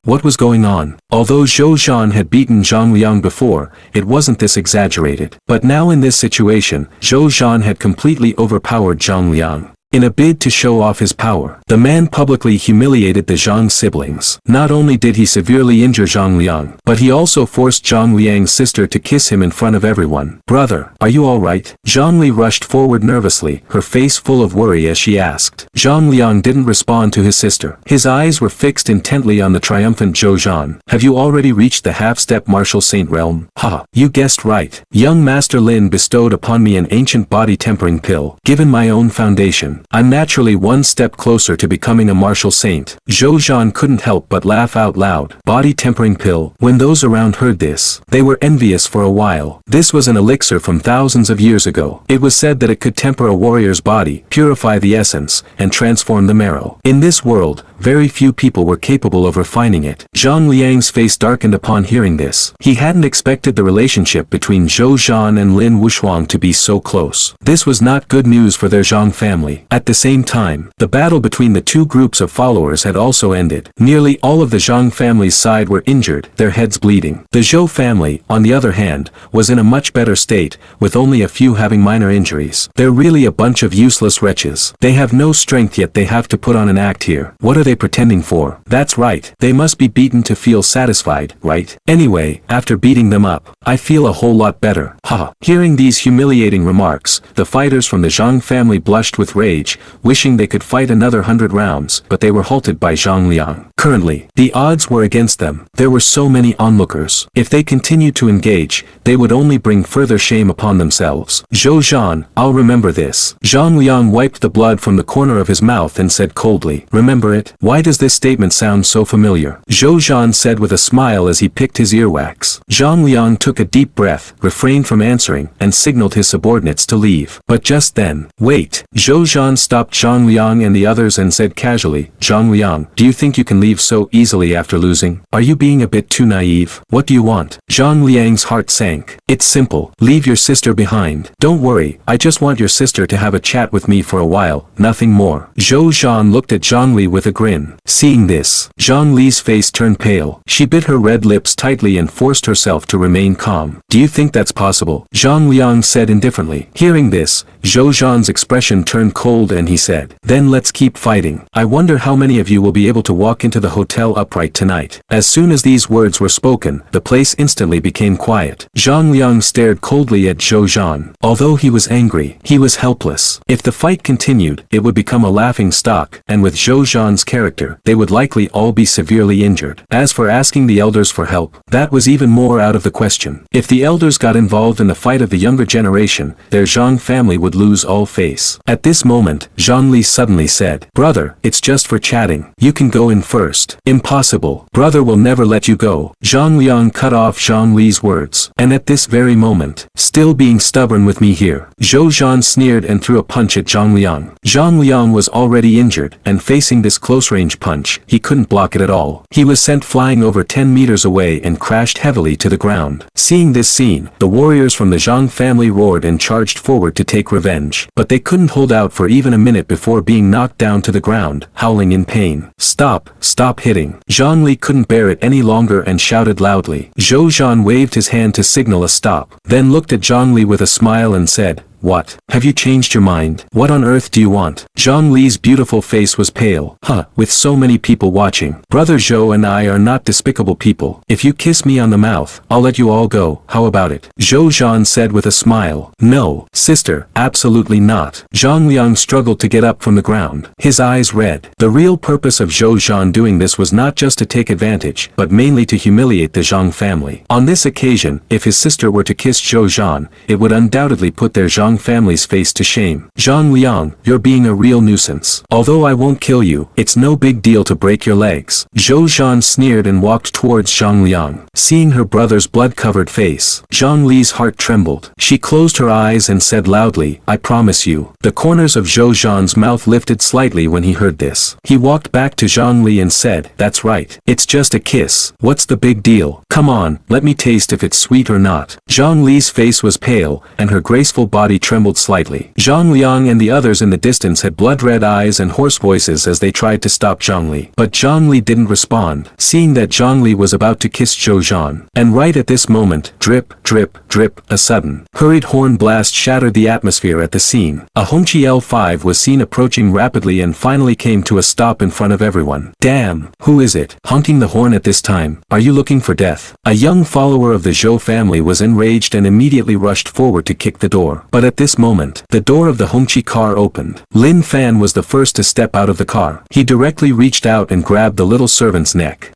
What was going on? Although Zhou Zhan had beaten Zhang Liang before, it wasn't this exaggerated. But now in this situation, Zhou Zhan had completely overpowered Zhang Liang. In a bid to show off his power, the man publicly humiliated the Zhang siblings. Not only did he severely injure Zhang Liang, but he also forced Zhang Liang's sister to kiss him in front of everyone. Brother, are you alright? Zhang Li rushed forward nervously, her face full of worry as she asked. Zhang Liang didn't respond to his sister. His eyes were fixed intently on the triumphant Zhou Zhan. Have you already reached the half-step martial saint realm? Ha! You guessed right. Young Master Lin bestowed upon me an ancient body tempering pill, given my own foundation. I'm naturally one step closer to becoming a martial saint. Zhou Zhan couldn't help but laugh out loud. Body tempering pill. When those around heard this, they were envious for a while. This was an elixir from thousands of years ago. It was said that it could temper a warrior's body, purify the essence, and transform the marrow. In this world, very few people were capable of refining it. Zhang Liang's face darkened upon hearing this. He hadn't expected the relationship between Zhou Zhan and Lin Wushuang to be so close. This was not good news for their Zhang family. At the same time, the battle between the two groups of followers had also ended. Nearly all of the Zhang family's side were injured, their heads bleeding. The Zhou family, on the other hand, was in a much better state, with only a few having minor injuries. They're really a bunch of useless wretches. They have no strength yet they have to put on an act here. What are they pretending for? That's right, they must be beaten to feel satisfied, right? Anyway, after beating them up, I feel a whole lot better. Haha. Hearing these humiliating remarks, the fighters from the Zhang family blushed with rage stage, wishing they could fight another 100 rounds, but they were halted by Zhang Liang. Currently, the odds were against them. There were so many onlookers. If they continued to engage, they would only bring further shame upon themselves. Zhou Zhan, I'll remember this. Zhang Liang wiped the blood from the corner of his mouth and said coldly, remember it? Why does this statement sound so familiar? Zhou Zhan said with a smile as he picked his earwax. Zhang Liang took a deep breath, refrained from answering, and signaled his subordinates to leave. But just then, wait. Zhou Zhan stopped Zhang Liang and the others and said casually, Zhang Liang, do you think you can leave so easily after losing? Are you being a bit too naive? What do you want? Zhang Liang's heart sank. It's simple. Leave your sister behind. Don't worry, I just want your sister to have a chat with me for a while, nothing more. Zhou Zhan looked at Zhang Li with a grin. Seeing this, Zhang Li's face turned pale. She bit her red lips tightly and forced herself to remain calm. Do you think that's possible? Zhang Liang said indifferently. Hearing this, Zhou Zhan's expression turned cold and he said, then let's keep fighting. I wonder how many of you will be able to walk into the hotel upright tonight. As soon as these words were spoken, the place instantly became quiet. Zhang Liang stared coldly at Zhou Zhan. Although he was angry, he was helpless. If the fight continued, it would become a laughing stock, and with Zhou Zhan's character, they would likely all be severely injured. As for asking the elders for help, that was even more out of the question. If the elders got involved in the fight of the younger generation, their Zhang family would lose all face. At this moment, Zhang Li suddenly said, brother, it's just for chatting. You can go in first. Impossible. Brother will never let you go. Zhang Liang cut off Zhang Li's words. And at this very moment, still being stubborn with me here, Zhou Zhan sneered and threw a punch at Zhang Liang. Zhang Liang was already injured, and facing this close-range punch, he couldn't block it at all. He was sent flying over 10 meters away and crashed heavily to the ground. Seeing this scene, the warriors from the Zhang family roared and charged forward to take revenge. But they couldn't hold out for even a minute before being knocked down to the ground, howling in pain. Stop, stop hitting. Zhang Li couldn't bear it any longer and shouted loudly. Zhou Zhan waved his hand to signal a stop, then looked at Zhang Li with a smile and said, what? Have you changed your mind? What on earth do you want? Zhang Li's beautiful face was pale. With so many people watching. Brother Zhou and I are not despicable people. If you kiss me on the mouth, I'll let you all go. How about it? Zhou Zhan said with a smile. No, sister, absolutely not. Zhang Liang struggled to get up from the ground. His eyes red. The real purpose of Zhou Zhan doing this was not just to take advantage, but mainly to humiliate the Zhang family. On this occasion, if his sister were to kiss Zhou Zhan, it would undoubtedly put their Zhang family's face to shame. Zhang Liang, you're being a real nuisance. Although I won't kill you, it's no big deal to break your legs. Zhou Zhan sneered and walked towards Zhang Liang. Seeing her brother's blood-covered face, Zhang Li's heart trembled. She closed her eyes and said loudly, I promise you. The corners of Zhou Zhan's mouth lifted slightly when he heard this. He walked back to Zhang Li and said, that's right. It's just a kiss. What's the big deal? Come on, let me taste if it's sweet or not. Zhang Li's face was pale, and her graceful body trembled slightly. Zhang Liang and the others in the distance had blood-red eyes and hoarse voices as they tried to stop Zhang Li. But Zhang Li didn't respond, seeing that Zhang Li was about to kiss Zhou Zhan. And right at this moment, drip, drip, drip, a sudden, hurried horn blast shattered the atmosphere at the scene. A Hongqi L5 was seen approaching rapidly and finally came to a stop in front of everyone. Damn, who is it, honking the horn at this time? Are you looking for death? A young follower of the Zhou family was enraged and immediately rushed forward to kick the door. But at this moment, the door of the Hongqi car opened. Lin Fan was the first to step out of the car. He directly reached out and grabbed the little servant's neck.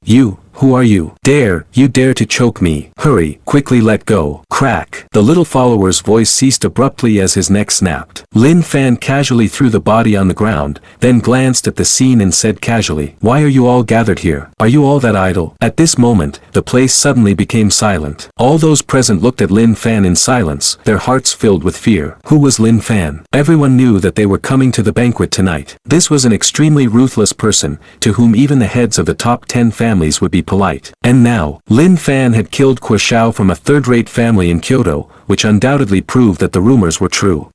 Who are you? You dare to choke me. Hurry, quickly let go. Crack. The little follower's voice ceased abruptly as his neck snapped. Lin Fan casually threw the body on the ground, then glanced at the scene and said casually, why are you all gathered here? Are you all that idle? At this moment, the place suddenly became silent. All those present looked at Lin Fan in silence, their hearts filled with fear. Who was Lin Fan? Everyone knew that they were coming to the banquet tonight. This was an extremely ruthless person, to whom even the heads of the top 10 families would be polite. And now, Lin Fan had killed Kuo Xiao from a third-rate family in Kyoto, which undoubtedly proved that the rumors were true.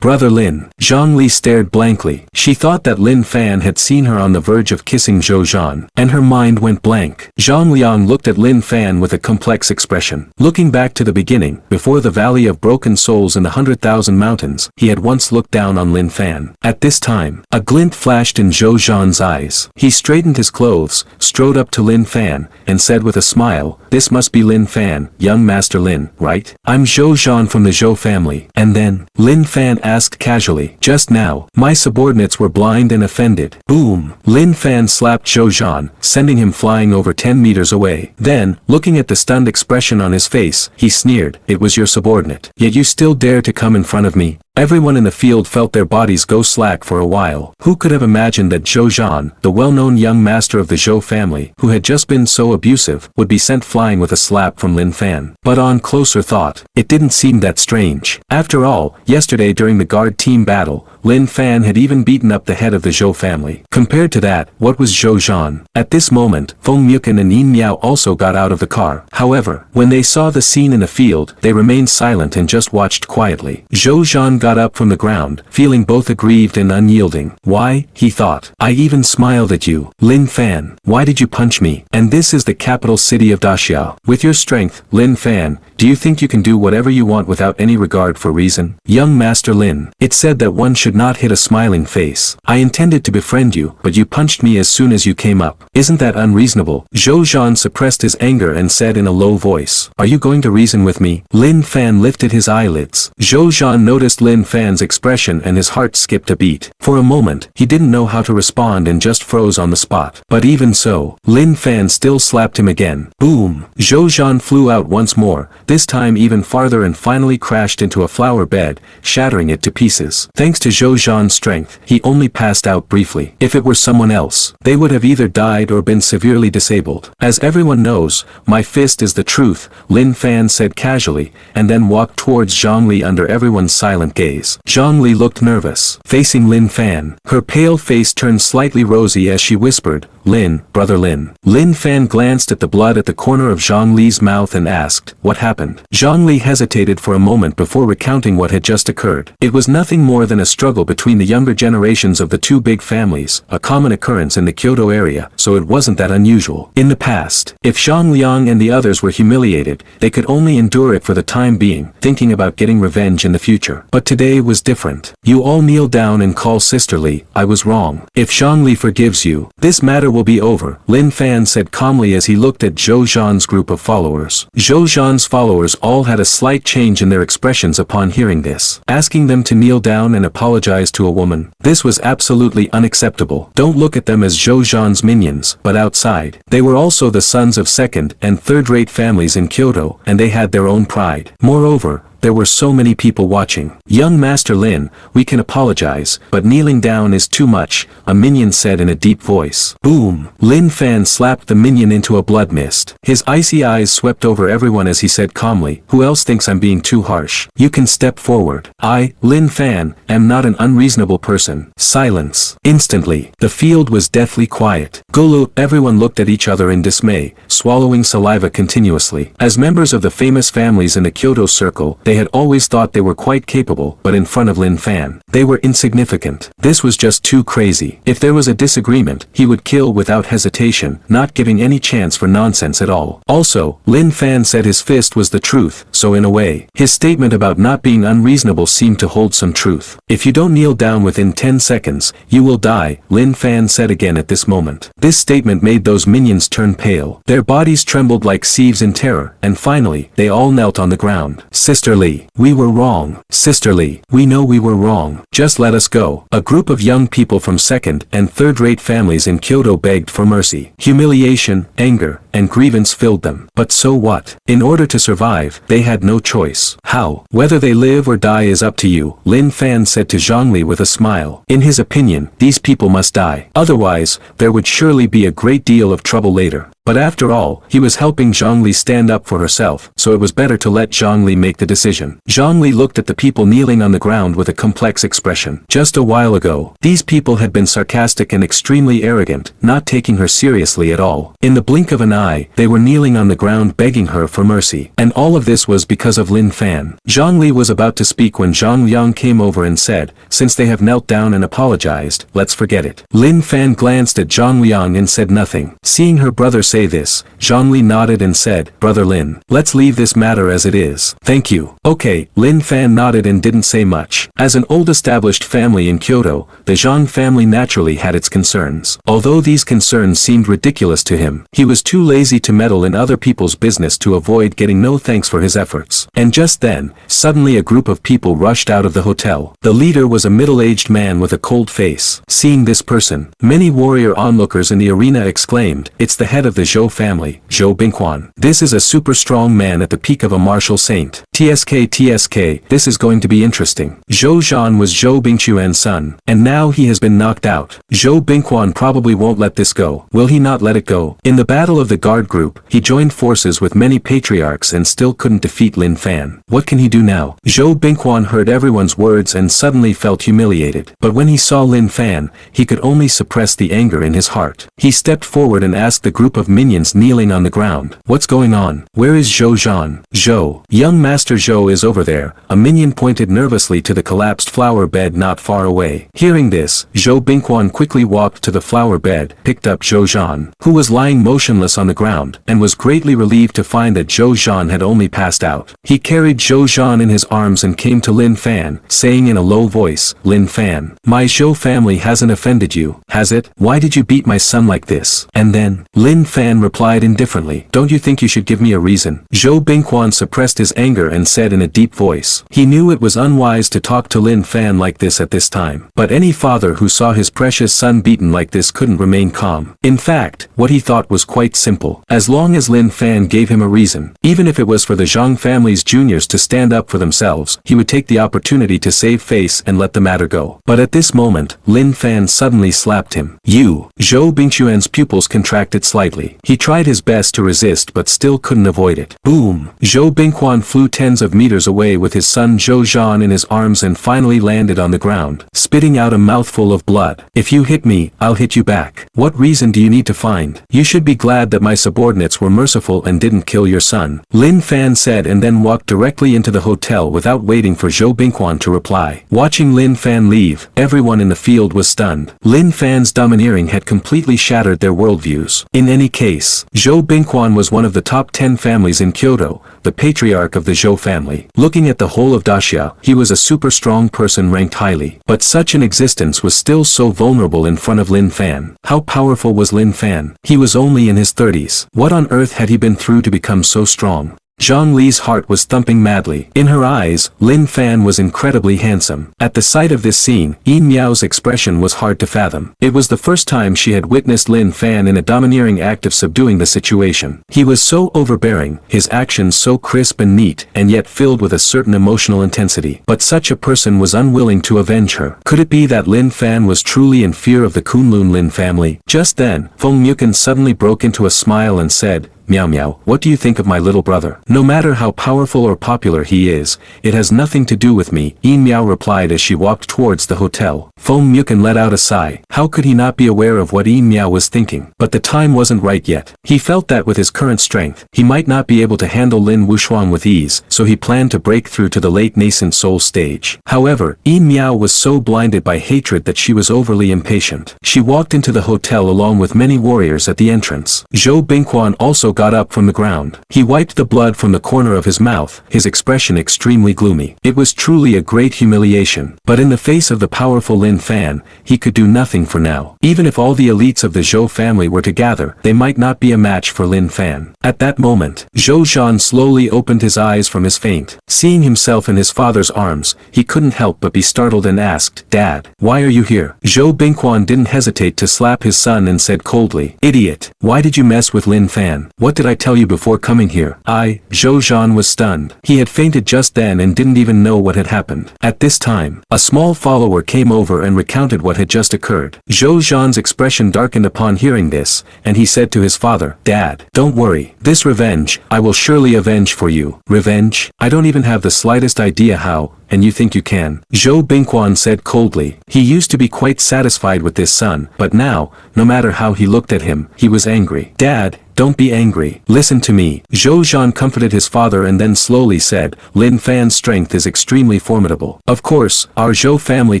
Brother Lin. Zhang Li stared blankly. She thought that Lin Fan had seen her on the verge of kissing Zhou Zhan, and her mind went blank. Zhang Liang looked at Lin Fan with a complex expression. Looking back to the beginning, before the Valley of Broken Souls in the 100,000 Mountains, he had once looked down on Lin Fan. At this time, a glint flashed in Zhou Zhan's eyes. He straightened his clothes, strode up to Lin Fan, and said with a smile, this must be Lin Fan, young Master Lin, right? I'm Zhou Zhou Zhan from the Zhou family. And then, Lin Fan asked casually. Just now, my subordinates were blind and offended. Boom! Lin Fan slapped Zhou Zhan, sending him flying over 10 meters away. Then, looking at the stunned expression on his face, he sneered, "It was your subordinate. Yet you still dare to come in front of me?" Everyone in the field felt their bodies go slack for a while. Who could have imagined that Zhou Zhan, the well-known young master of the Zhou family, who had just been so abusive, would be sent flying with a slap from Lin Fan? But on closer thought, it didn't seem that strange. After all, yesterday during the guard team battle, Lin Fan had even beaten up the head of the Zhou family. Compared to that, what was Zhou Zhan? At this moment, Feng Mukan and Yin Miao also got out of the car. However, when they saw the scene in the field, they remained silent and just watched quietly. Zhou Zhan got up from the ground, feeling both aggrieved and unyielding. Why, he thought. I even smiled at you. Lin Fan, why did you punch me? And this is the capital city of Daxiao. With your strength, Lin Fan, do you think you can do whatever you want without any regard for reason? Young Master Lin, it said that one should not hit a smiling face. I intended to befriend you, but you punched me as soon as you came up. Isn't that unreasonable? Zhou Zhan suppressed his anger and said in a low voice. Are you going to reason with me? Lin Fan lifted his eyelids. Zhou Zhan noticed Lin Fan's expression and his heart skipped a beat. For a moment, he didn't know how to respond and just froze on the spot. But even so, Lin Fan still slapped him again. Boom! Zhou Zhan flew out once more, this time even farther, and finally crashed into a flower bed, shattering it to pieces. Thanks to Zhou Zhan's strength, he only passed out briefly. If it were someone else, they would have either died or been severely disabled. As everyone knows, my fist is the truth, Lin Fan said casually, and then walked towards Zhongli under everyone's silent gaze. Zhongli looked nervous. Facing Lin Fan, her pale face turned slightly rosy as she whispered, Lin, brother Lin. Lin Fan glanced at the blood at the corner of Zhongli's mouth and asked, what happened? Zhongli hesitated for a moment before recounting what had just occurred. It was nothing more than a struggle between the younger generations of the two big families, a common occurrence in the Kyoto area, so it wasn't that unusual. In the past, if Zhang Liang and the others were humiliated, they could only endure it for the time being, thinking about getting revenge in the future. But today was different. You all kneel down and call sisterly, I was wrong. If Zhongli forgives you, this matter will be over, Lin Fan said calmly as he looked at Zhou Zhan's group of followers. Zhou Zhan's followers all had a slight change in their expressions upon hearing this. Asking them to kneel down and apologize to a woman, this was absolutely unacceptable. Don't look at them as Zhou Zhan's minions, but outside. They were also the sons of second and third-rate families in Kyoto, and they had their own pride. Moreover, there were so many people watching. Young Master Lin, we can apologize, but kneeling down is too much, a minion said in a deep voice. Boom! Lin Fan slapped the minion into a blood mist. His icy eyes swept over everyone as he said calmly, who else thinks I'm being too harsh? You can step forward. I, Lin Fan, am not an unreasonable person. Silence. Instantly, the field was deathly quiet. Gulu, everyone looked at each other in dismay, swallowing saliva continuously. As members of the famous families in the Kyoto circle, they had always thought they were quite capable, but in front of Lin Fan, they were insignificant. This was just too crazy. If there was a disagreement, he would kill without hesitation, not giving any chance for nonsense at all. Also, Lin Fan said his fist was the truth, so in a way, his statement about not being unreasonable seemed to hold some truth. If you don't kneel down within 10 seconds, you will die, Lin Fan said again at this moment. This statement made those minions turn pale. Their bodies trembled like sieves in terror, and finally, they all knelt on the ground. Sisterly, we were wrong. Sisterly, we know we were wrong. Just let us go. A group of young people from second and third-rate families in Kyoto begged for mercy. Humiliation, anger, and grievance filled them. But so what? In order to survive, they had no choice. How? Whether they live or die is up to you, Lin Fan said to Zhongli with a smile. In his opinion, these people must die. Otherwise, there would surely be a great deal of trouble later. But after all, he was helping Zhongli stand up for herself, so it was better to let Zhongli make the decision. Zhongli looked at the people kneeling on the ground with a complex expression. Just a while ago, these people had been sarcastic and extremely arrogant, not taking her seriously at all. In the blink of an eye, they were kneeling on the ground begging her for mercy. And all of this was because of Lin Fan. Zhongli was about to speak when Zhang Liang came over and said, since they have knelt down and apologized, let's forget it. Lin Fan glanced at Zhang Liang and said nothing. Seeing her brother say this, Zhongli nodded and said, Brother Lin, let's leave this matter as it is. Thank you. Okay, Lin Fan nodded and didn't say much. As an old established family in Kyoto, the Zhang family naturally had its concerns. Although these concerns seemed ridiculous to him, he was too lazy to meddle in other people's business to avoid getting no thanks for his efforts. And just then, suddenly a group of people rushed out of the hotel. The leader was a middle-aged man with a cold face. Seeing this person, many warrior onlookers in the arena exclaimed, "It's the head of the Zhou family, Zhou Bingquan. This is a super strong man at the peak of a martial saint. TSK, this is going to be interesting." Zhou Zhan was Zhou Bingquan's son, and now he has been knocked out. Zhou Bingquan probably won't let this go. Will he not let it go? In the battle of the guard group, he joined forces with many patriarchs and still couldn't defeat Lin Fan. What can he do now? Zhou Bingquan heard everyone's words and suddenly felt humiliated. But when he saw Lin Fan, he could only suppress the anger in his heart. He stepped forward and asked the group of minions kneeling on the ground, "What's going on? Where is Zhou Zhan?" "Zhou, young Master Zhou is over there," a minion pointed nervously to the collapsed flower bed not far away. Hearing this, Zhou Bingquan quickly walked to the flower bed, picked up Zhou Zhan, who was lying motionless on the ground, and was greatly relieved to find that Zhou Zhan had only passed out. He carried Zhou Zhan in his arms and came to Lin Fan, saying in a low voice, "Lin Fan, my Zhou family hasn't offended you, has it? Why did you beat my son like this?" And then, Lin Fan replied indifferently, "Don't you think you should give me a reason?" Zhou Bingquan suppressed his anger and said in a deep voice. He knew it was unwise to talk to Lin Fan like this at this time. But any father who saw his precious son beaten like this couldn't remain calm. In fact, what he thought was quite simple. As long as Lin Fan gave him a reason, even if it was for the Zhang family's juniors to stand up for themselves, he would take the opportunity to save face and let the matter go. But at this moment, Lin Fan suddenly slapped him. "You!" Zhou Bingquan's pupils contracted slightly. He tried his best to resist but still couldn't avoid it. Boom! Zhou Bingquan flew tens of meters away with his son Zhou Zhan in his arms and finally landed on the ground, spitting out a mouthful of blood. "If you hit me, I'll hit you back. What reason do you need to find? You should be glad that my subordinates were merciful and didn't kill your son," Lin Fan said and then walked directly into the hotel without waiting for Zhou Bingquan to reply. Watching Lin Fan leave, everyone in the field was stunned. Lin Fan's domineering had completely shattered their worldviews. In any case, Zhou Bingquan was one of the top 10 families in Kyoto, the patriarch of the Zhou family. Looking at the whole of Daxia, he was a super strong person ranked highly. But such an existence was still so vulnerable in front of Lin Fan. How powerful was Lin Fan? He was only in his 30s. What on earth had he been through to become so strong? Zhang Li's heart was thumping madly. In her eyes, Lin Fan was incredibly handsome. At the sight of this scene, Yin Miao's expression was hard to fathom. It was the first time she had witnessed Lin Fan in a domineering act of subduing the situation. He was so overbearing, his actions so crisp and neat, and yet filled with a certain emotional intensity. But such a person was unwilling to avenge her. Could it be that Lin Fan was truly in fear of the Kunlun Lin family? Just then, Feng Muken suddenly broke into a smile and said, "Miao Miao, what do you think of my little brother? No matter how powerful or popular he is, it has nothing to do with me," Yin Miao replied as she walked towards the hotel. Feng Muken let out a sigh. How could he not be aware of what Yin Miao was thinking? But the time wasn't right yet. He felt that with his current strength, he might not be able to handle Lin Wushuang with ease, so he planned to break through to the late nascent soul stage. However, Yin Miao was so blinded by hatred that she was overly impatient. She walked into the hotel along with many warriors at the entrance. Zhou Bingquan also got up from the ground. He wiped the blood from the corner of his mouth, his expression extremely gloomy. It was truly a great humiliation. But in the face of the powerful Lin Fan, he could do nothing for now. Even if all the elites of the Zhou family were to gather, they might not be a match for Lin Fan. At that moment, Zhou Zhan slowly opened his eyes from his faint. Seeing himself in his father's arms, he couldn't help but be startled and asked, "Dad, why are you here?" Zhou Bingquan didn't hesitate to slap his son and said coldly, "Idiot, why did you mess with Lin Fan? What did I tell you before coming here?" Zhou Zhan was stunned. He had fainted just then and didn't even know what had happened. At this time, a small follower came over and recounted what had just occurred. Zhou Zhan's expression darkened upon hearing this, and he said to his father, "Dad, don't worry. This revenge, I will surely avenge for you." "Revenge? I don't even have the slightest idea how, and you think you can?" Zhou Bingquan said coldly. He used to be quite satisfied with this son, but now, no matter how he looked at him, he was angry. "Dad, don't be angry. Listen to me." Zhou Zhan comforted his father and then slowly said, "Lin Fan's strength is extremely formidable. Of course, our Zhou family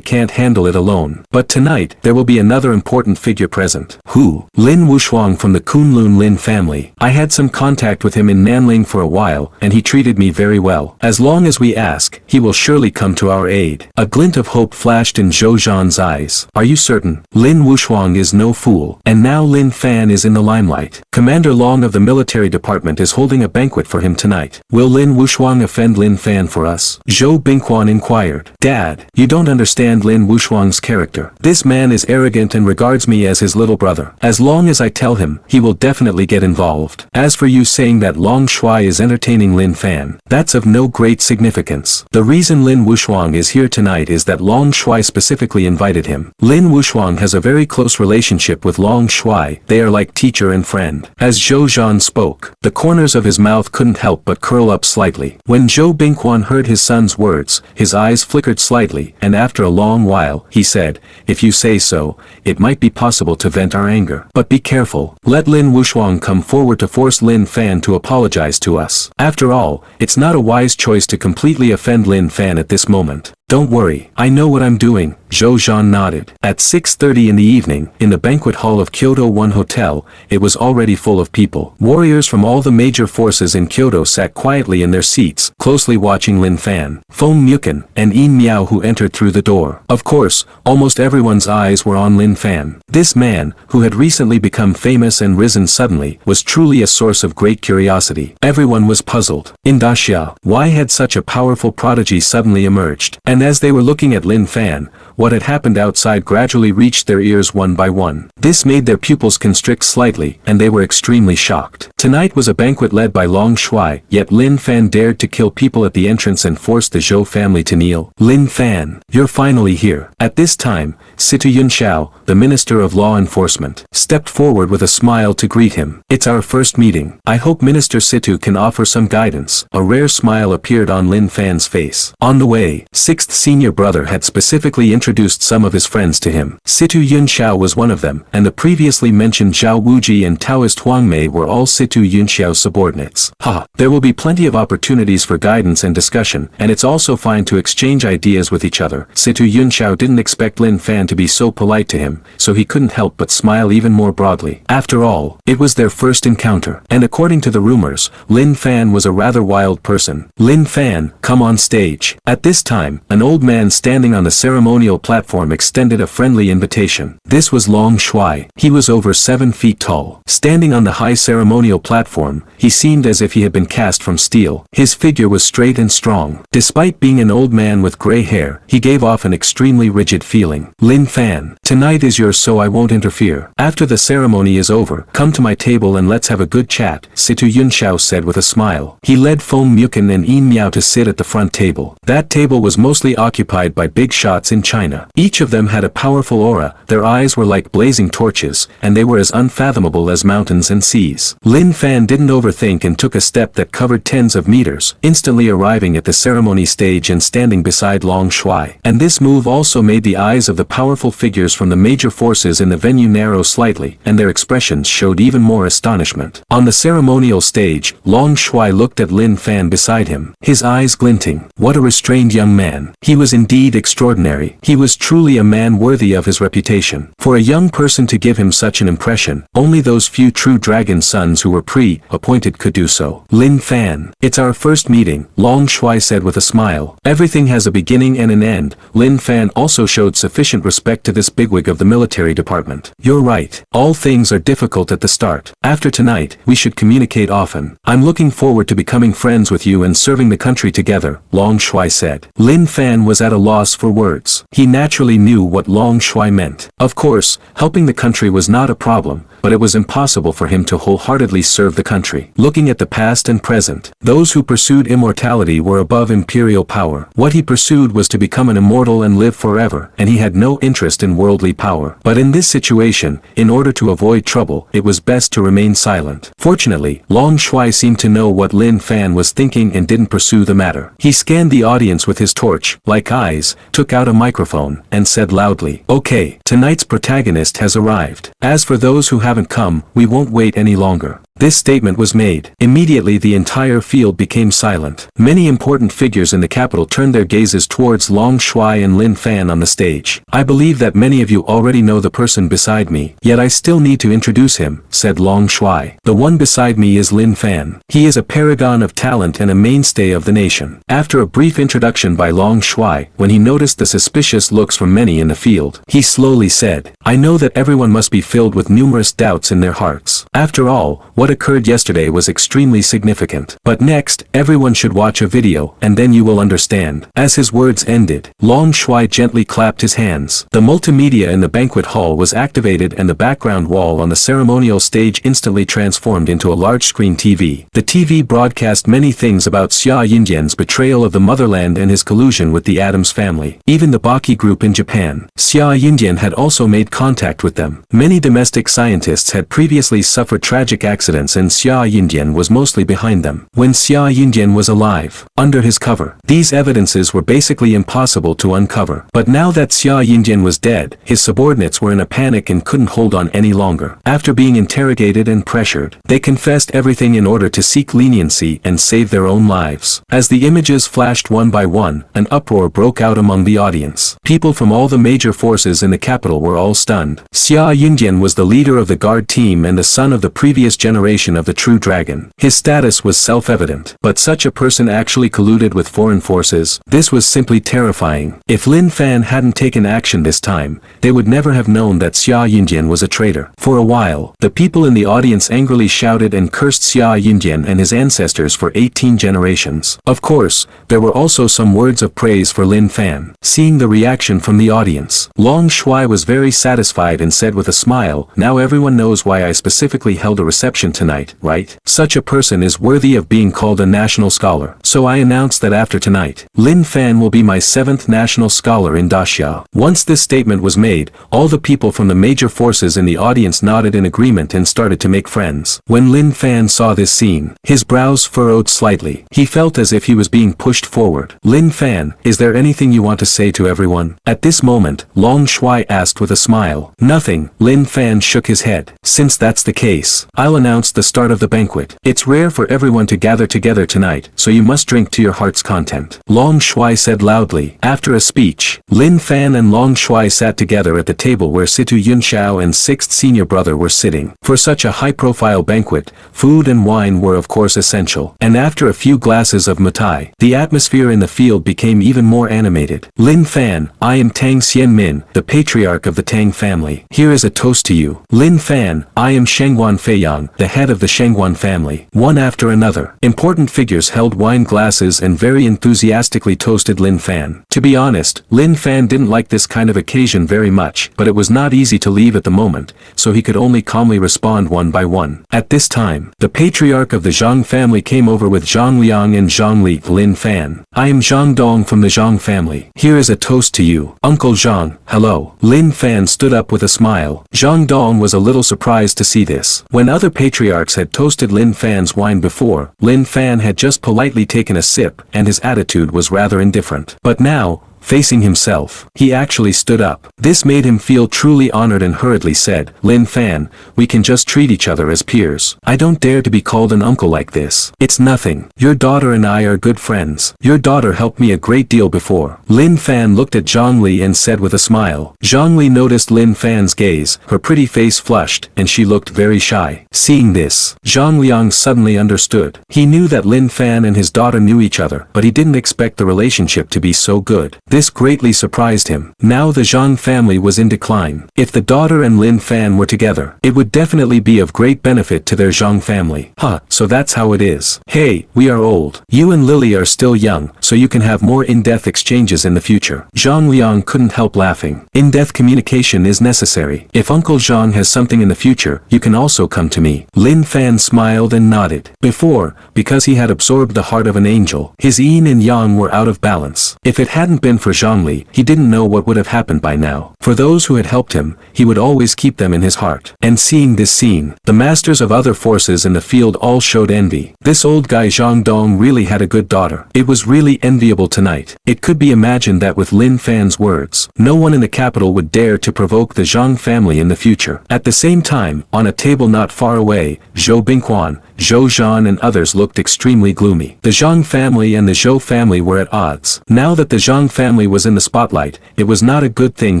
can't handle it alone. But tonight, there will be another important figure present." "Who?" "Lin Wushuang from the Kunlun Lin family. I had some contact with him in Nanling for a while, and he treated me very well. As long as we ask, he will surely come to our aid." A glint of hope flashed in Zhou Zhan's eyes. "Are you certain? Lin Wushuang is no fool. And now Lin Fan is in the limelight. Commander Commander Long of the military department is holding a banquet for him tonight. Will Lin Wuxuang offend Lin Fan for us? Zhou Bingquan inquired. Dad, you don't understand Lin Wuxuang's character. This man is arrogant and regards me as his little brother. As long as I tell him, he will definitely get involved. As for you saying that Long Shuai is entertaining Lin Fan, that's of no great significance. The reason Lin Wuxuang is here tonight is that Long Shuai specifically invited him. Lin Wuxuang has a very close relationship with Long Shuai. They are like teacher and friend. As Zhou Zhan spoke, the corners of his mouth couldn't help but curl up slightly. When Zhou Bingquan heard his son's words, his eyes flickered slightly, and after a long while, he said, if you say so, it might be possible to vent our anger. But be careful. Let Lin Wuxuang come forward to force Lin Fan to apologize to us. After all, it's not a wise choice to completely offend Lin Fan at this moment. Don't worry, I know what I'm doing, Zhou Zhan nodded. At 6:30 in the evening, in the banquet hall of Kyoto One Hotel, it was already full of people. Warriors from all the major forces in Kyoto sat quietly in their seats, closely watching Lin Fan, Feng Muken, and Yin Miao who entered through the door. Of course, almost everyone's eyes were on Lin Fan. This man, who had recently become famous and risen suddenly, was truly a source of great curiosity. Everyone was puzzled. In Daxia, why had such a powerful prodigy suddenly emerged? And as they were looking at Lin Fan, what had happened outside gradually reached their ears one by one. This made their pupils constrict slightly, and they were extremely shocked. Tonight was a banquet led by Long Shuai, yet Lin Fan dared to kill people at the entrance and force the Zhou family to kneel. Lin Fan, you're finally here. At this time, Situ Yunxiao, the Minister of Law Enforcement, stepped forward with a smile to greet him. It's our first meeting. I hope Minister Situ can offer some guidance. A rare smile appeared on Lin Fan's face. On the way, sixth senior brother had specifically introduced some of his friends to him. Situ Yunxiao was one of them, and the previously mentioned Zhao Wuji and Taoist Huang Mei were all Situ Yunxiao's subordinates. There will be plenty of opportunities for guidance and discussion, and it's also fine to exchange ideas with each other. Situ Yunxiao didn't expect Lin Fan to be so polite to him, so he couldn't help but smile even more broadly. After all, it was their first encounter, and according to the rumors, Lin Fan was a rather wild person. Lin Fan, come on stage. At this time, an old man standing on the ceremonial platform extended a friendly invitation. This was Long Shuai. He was over 7 feet tall. Standing on the high ceremonial platform, he seemed as if he had been cast from steel. His figure was straight and strong. Despite being an old man with gray hair, he gave off an extremely rigid feeling. Lin Fan, tonight is yours, so I won't interfere. After the ceremony is over, come to my table and let's have a good chat, Situ Yunxiao said with a smile. He led Feng Muken and Yin Miao to sit at the front table. That table was mostly occupied by big shots in China. Each of them had a powerful aura, their eyes were like blazing torches, and they were as unfathomable as mountains and seas. Lin Fan didn't overthink and took a step that covered tens of meters, instantly arriving at the ceremony stage and standing beside Long Shuai. And this move also made the eyes of the powerful figures from the major forces in the venue narrow slightly, and their expressions showed even more astonishment. On the ceremonial stage, Long Shuai looked at Lin Fan beside him, his eyes glinting. What a restrained young man. He was indeed extraordinary. He was truly a man worthy of his reputation. For a young person to give him such an impression, only those few true dragon sons who were pre-appointed could do so. Lin Fan, it's our first meeting, Long Shuai said with a smile. Everything has a beginning and an end. Lin Fan also showed sufficient respect to this bigwig of the military department. You're right. All things are difficult at the start. After tonight, we should communicate often. I'm looking forward to becoming friends with you and serving the country together, Long Shuai said. Lin Fan was at a loss for words. He naturally knew what Long Shuai meant. Of course, helping the country was not a problem, but it was impossible for him to wholeheartedly serve the country. Looking at the past and present, those who pursued immortality were above imperial power. What he pursued was to become an immortal and live forever, and he had no interest in worldly power. But in this situation, in order to avoid trouble, it was best to remain silent. Fortunately, Long Shuai seemed to know what Lin Fan was thinking and didn't pursue the matter. He scanned the audience with his torch-like eyes, took out a microphone, and said loudly, "Okay, tonight's protagonist has arrived. As for those who haven't come, we won't wait any longer." This statement was made. Immediately the entire field became silent. Many important figures in the capital turned their gazes towards Long Shuai and Lin Fan on the stage. I believe that many of you already know the person beside me, yet I still need to introduce him, said Long Shuai. The one beside me is Lin Fan. He is a paragon of talent and a mainstay of the nation. After a brief introduction by Long Shuai, when he noticed the suspicious looks from many in the field, he slowly said, I know that everyone must be filled with numerous doubts in their hearts. After all, what what occurred yesterday was extremely significant. But next, everyone should watch a video, and then you will understand. As his words ended, Long Shuai gently clapped his hands. The multimedia in the banquet hall was activated and the background wall on the ceremonial stage instantly transformed into a large-screen TV. The TV broadcast many things about Xia Yindian's betrayal of the motherland and his collusion with the Adams family. Even the Baki group in Japan. Xia Yindian had also made contact with them. Many domestic scientists had previously suffered tragic accidents and Xia Yindian was mostly behind them. When Xia Yindian was alive, under his cover, these evidences were basically impossible to uncover. But now that Xia Yindian was dead, his subordinates were in a panic and couldn't hold on any longer. After being interrogated and pressured, they confessed everything in order to seek leniency and save their own lives. As the images flashed one by one, an uproar broke out among the audience. People from all the major forces in the capital were all stunned. Xia Yindian was the leader of the guard team and the son of the previous generation of the true dragon. His status was self-evident, but such a person actually colluded with foreign forces. This was simply terrifying. If Lin Fan hadn't taken action this time, they would never have known that Xia Yindian was a traitor. For a while, the people in the audience angrily shouted and cursed Xia Yindian and his ancestors for 18 generations. Of course, there were also some words of praise for Lin Fan. Seeing the reaction from the audience, Long Shuai was very satisfied and said with a smile, "Now everyone knows why I specifically held a reception tonight, right? Such a person is worthy of being called a national scholar. So I announce that after tonight, Lin Fan will be my 7th national scholar in Daxia." Once this statement was made, all the people from the major forces in the audience nodded in agreement and started to make friends. When Lin Fan saw this scene, his brows furrowed slightly. He felt as if he was being pushed forward. "Lin Fan, is there anything you want to say to everyone?" At this moment, Long Shuai asked with a smile. "Nothing." Lin Fan shook his head. "Since that's the case, I'll announce the start of the banquet. It's rare for everyone to gather together tonight, so you must drink to your heart's content," Long Shuai said loudly. After a speech, Lin Fan and Long Shuai sat together at the table where Situ Yunxiao and 6th senior brother were sitting. For such a high-profile banquet, food and wine were of course essential. And after a few glasses of matai, the atmosphere in the field became even more animated. "Lin Fan, I am Tang Xianmin, the patriarch of the Tang family. Here is a toast to you." "Lin Fan, I am Shengguan Feiyang, the head of the Shengguan family." One after another, important figures held wine glasses and very enthusiastically toasted Lin Fan. To be honest, Lin Fan didn't like this kind of occasion very much, but it was not easy to leave at the moment, so he could only calmly respond one by one. At this time, the patriarch of the Zhang family came over with Zhang Liang and Zhang Li. "Lin Fan, I am Zhang Dong from the Zhang family. Here is a toast to you. Uncle Zhang, hello." Lin Fan stood up with a smile. Zhang Dong was a little surprised to see this. When other patriarchs had toasted Lin Fan's wine before, Lin Fan had just politely taken a sip, and his attitude was rather indifferent. But now, facing himself, he actually stood up. This made him feel truly honored and hurriedly said, "Lin Fan, we can just treat each other as peers. I don't dare to be called an uncle like this. It's nothing. Your daughter and I are good friends. Your daughter helped me a great deal before." Lin Fan looked at Zhang Li and said with a smile. Zhang Li noticed Lin Fan's gaze, her pretty face flushed, and she looked very shy. Seeing this, Zhang Liang suddenly understood. He knew that Lin Fan and his daughter knew each other, but he didn't expect the relationship to be so good. This greatly surprised him. Now the Zhang family was in decline. If the daughter and Lin Fan were together, it would definitely be of great benefit to their Zhang family. Huh, so that's how it is. Hey, we are old. You and Lily are still young, so you can have more in-depth exchanges in the future. Zhang Liang couldn't help laughing. In-depth communication is necessary. If Uncle Zhang has something in the future, you can also come to me. Lin Fan smiled and nodded. Before, because he had absorbed the heart of an angel, his yin and yang were out of balance. If it hadn't been for Zhang Li, he didn't know what would have happened by now. For those who had helped him, he would always keep them in his heart. And seeing this scene, the masters of other forces in the field all showed envy. This old guy Zhang Dong really had a good daughter. It was really enviable tonight. It could be imagined that with Lin Fan's words, no one in the capital would dare to provoke the Zhang family in the future. At the same time, on a table not far away, Zhou Bingquan, Zhou Zhan and others looked extremely gloomy. The Zhang family and the Zhou family were at odds. Now that the Zhang family was in the spotlight, it was not a good thing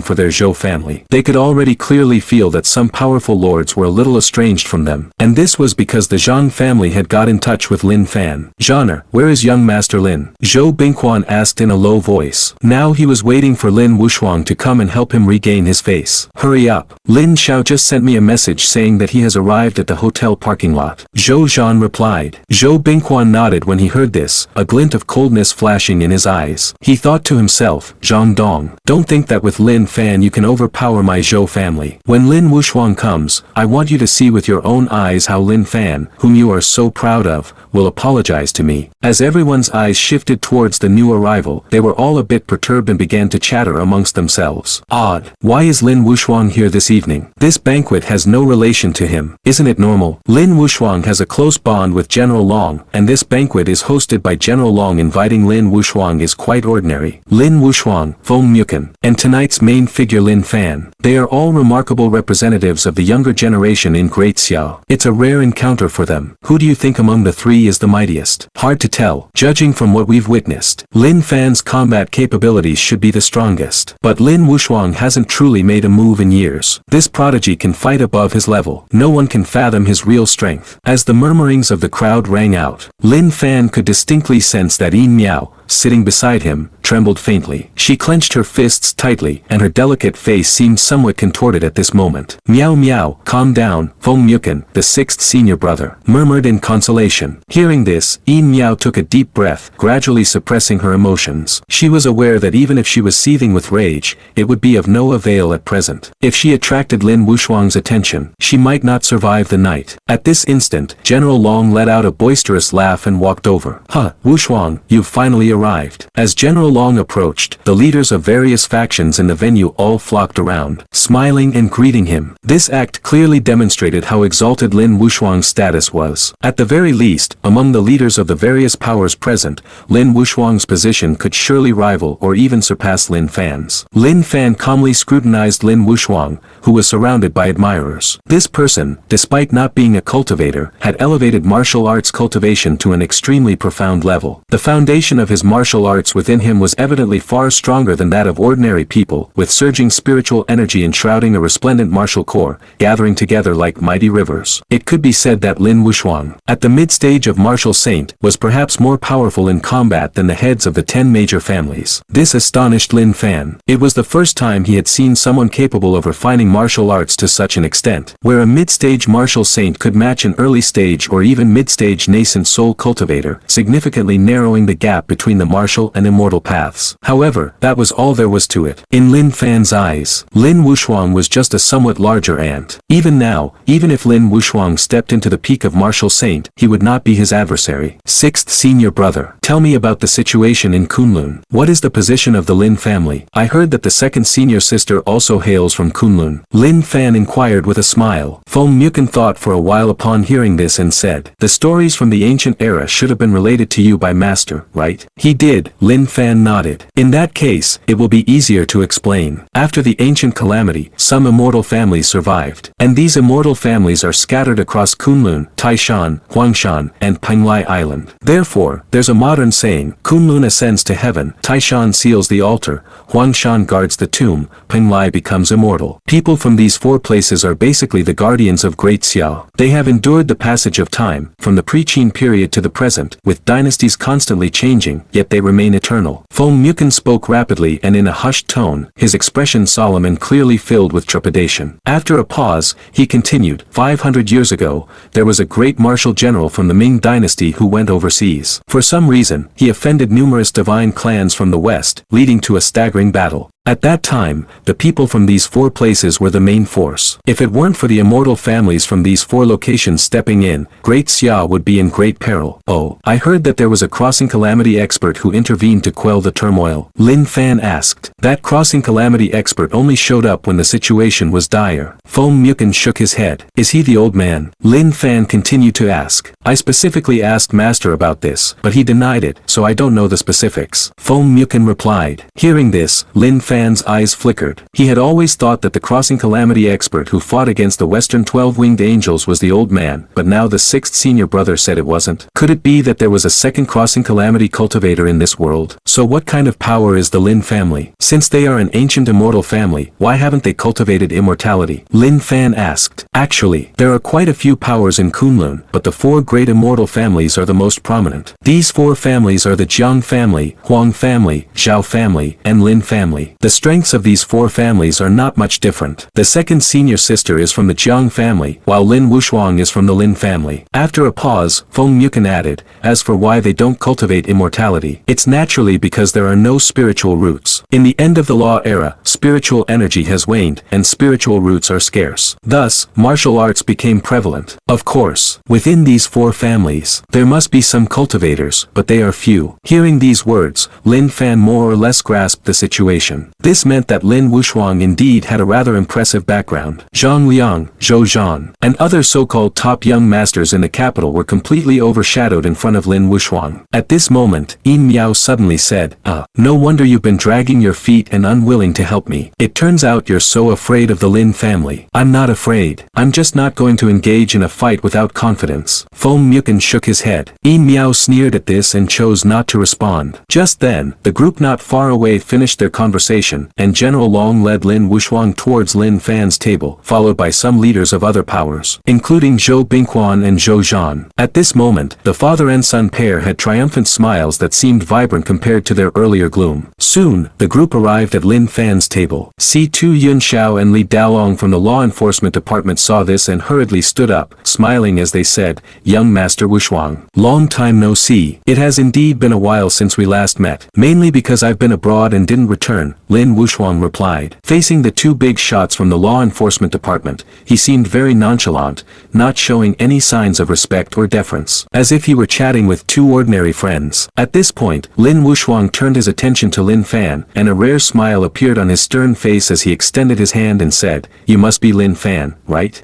for their Zhou family. They could already clearly feel that some powerful lords were a little estranged from them. And this was because the Zhang family had got in touch with Lin Fan. "Zhaner, where is young Master Lin?" Zhou Bingquan asked in a low voice. Now he was waiting for Lin Wushuang to come and help him regain his face. "Hurry up. Lin Xiao just sent me a message saying that he has arrived at the hotel parking lot." Zhou Zhan replied. Zhou Bingquan nodded when he heard this, a glint of coldness flashing in his eyes. He thought to himself, "Zhang Dong, don't think that with Lin Fan you can overpower my Zhou family. When Lin Wushuang comes, I want you to see with your own eyes how Lin Fan, whom you are so proud of, will apologize to me." As everyone's eyes shifted towards the new arrival, they were all a bit perturbed and began to chatter amongst themselves. "Odd. Why is Lin Wushuang here this evening? This banquet has no relation to him. Isn't it normal? Lin Wushuang has a close bond with General Long, and this banquet is hosted by General Long. Inviting Lin Wushuang is quite ordinary. Lin Wushuang, Feng Muken, and tonight's main figure Lin Fan. They are all remarkable representatives of the younger generation in Great Xiao. It's a rare encounter for them. Who do you think among the three is the mightiest? Hard to tell, judging from what we've witnessed. Lin Fan's combat capabilities should be the strongest. But Lin Wushuang hasn't truly made a move in years. This prodigy can fight above his level. No one can fathom his real strength." As the murmurings of the crowd rang out, Lin Fan could distinctly sense that Yin Miao, sitting beside him, trembled faintly. She clenched her fists tightly, and her delicate face seemed somewhat contorted at this moment. "Miao Miao, calm down," Feng Muken, the sixth senior brother, murmured in consolation. Hearing this, Yin Miao took a deep breath, gradually suppressing her emotions. She was aware that even if she was seething with rage, it would be of no avail at present. If she attracted Lin Wushuang's attention, she might not survive the night. At this instant, General Long let out a boisterous laugh and walked over. "Huh, Wushuang, you've finally arrived." As General Long approached, the leaders of various factions in the venue all flocked around, smiling and greeting him. This act clearly demonstrated how exalted Lin Wushuang's status was. At the very least, among the leaders of the various powers present, Lin Wushuang's position could surely rival or even surpass Lin Fan's. Lin Fan calmly scrutinized Lin Wushuang, who was surrounded by admirers. This person, despite not being a cultivator, had elevated martial arts cultivation to an extremely profound level. The foundation of his martial arts within him was evidently far stronger than that of ordinary people, with surging spiritual energy enshrouding a resplendent martial core, gathering together like mighty rivers. It could be said that Lin Wushuang, at the mid-stage of martial saint, was perhaps more powerful in combat than the heads of the 10 major families. This astonished Lin Fan. It was the first time he had seen someone capable of refining martial arts to such an extent, where a mid-stage martial saint could match an early-stage or even mid-stage nascent soul cultivator, significantly narrowing the gap between the martial and immortal paths. However, that was all there was to it. In Lin Fan's eyes, Lin Wushuang was just a somewhat larger ant. Even now, even if Lin Wushuang stepped into the peak of martial saint, he would not be his adversary. Sixth senior brother, tell me about the situation in Kunlun. What is the position of the Lin family? I heard that the second senior sister also hails from Kunlun. Lin Fan inquired with a smile. Feng Muken thought for a while upon hearing this and said, the stories from the ancient era should have been related to you by Master, right? He did. Lin Fan nodded. In that case, it will be easier to explain. After the ancient calamity, some immortal families survived. And these immortal families are scattered across Kunlun, Taishan, Huangshan, and Penglai Island. Therefore, there's a modern saying, Kunlun ascends to heaven, Taishan seals the altar, Huangshan guards the tomb, Penglai becomes immortal. People from these four places are basically the guardians of Great Xiao. They have endured the passage of time, from the pre-Qin period to the present, with dynasties constantly changing, yet they remain eternal. Feng Muken spoke rapidly and in a hushed tone, his expression solemn and clearly filled with trepidation. After a pause, he continued, 500 years ago, there was a great martial general from the Ming dynasty who went overseas. For some reason, he offended numerous divine clans from the west, leading to a staggering battle. At that time, the people from these four places were the main force. If it weren't for the immortal families from these four locations stepping in, Great Xia would be in great peril. Oh, I heard that there was a crossing calamity expert who intervened to quell the turmoil. Lin Fan asked. That crossing calamity expert only showed up when the situation was dire. Foam Mukon shook his head. Is he the old man? Lin Fan continued to ask. I specifically asked Master about this, but he denied it, so I don't know the specifics. Foam Mukon replied. Hearing this, Lin Fan's eyes flickered. He had always thought that the crossing calamity expert who fought against the Western 12-winged angels was the old man, but now the 6th senior brother said it wasn't. Could it be that there was a second crossing calamity cultivator in this world? So what kind of power is the Lin family? Since they are an ancient immortal family, why haven't they cultivated immortality? Lin Fan asked. Actually, there are quite a few powers in Kunlun, but the 4 great immortal families are the most prominent. These 4 families are the Jiang family, Huang family, Zhao family, and Lin family. The strengths of these 4 families are not much different. The second senior sister is from the Jiang family, while Lin Wushuang is from the Lin family. After a pause, Feng Mukon added, as for why they don't cultivate immortality, it's naturally because there are no spiritual roots. In the end of the Law era, spiritual energy has waned, and spiritual roots are scarce. Thus, martial arts became prevalent. Of course, within these 4 families, there must be some cultivators, but they are few. Hearing these words, Lin Fan more or less grasped the situation. This meant that Lin Wushuang indeed had a rather impressive background. Zhang Liang, Zhou Zhan, and other so-called top young masters in the capital were completely overshadowed in front of Lin Wushuang. At this moment, Yin Miao suddenly said, no wonder you've been dragging your feet and unwilling to help me. It turns out you're so afraid of the Lin family. I'm not afraid. I'm just not going to engage in a fight without confidence. Foam Mukon shook his head. Yin Miao sneered at this and chose not to respond. Just then, the group not far away finished their conversation, and General Long led Lin Wushuang towards Lin Fan's table, followed by some leaders of other powers, including Zhou Bingquan and Zhou Zhan. At this moment, the father and son pair had triumphant smiles that seemed vibrant compared to their earlier gloom. Soon, the group arrived at Lin Fan's table. C2 Yun Xiao and Li Daolong from the law enforcement department saw this and hurriedly stood up, smiling as they said, Young Master Wushuang. Long time no see. It has indeed been a while since we last met. Mainly because I've been abroad and didn't return, Lin Wushuang replied. Facing the 2 big shots from the law enforcement department, he seemed very nonchalant, not showing any signs of respect or deference, as if he were chatting with 2 ordinary friends. At this point, Lin Wushuang turned his attention to Lin Fan, and a rare smile appeared on his stern face as he extended his hand and said, You must be Lin Fan, right?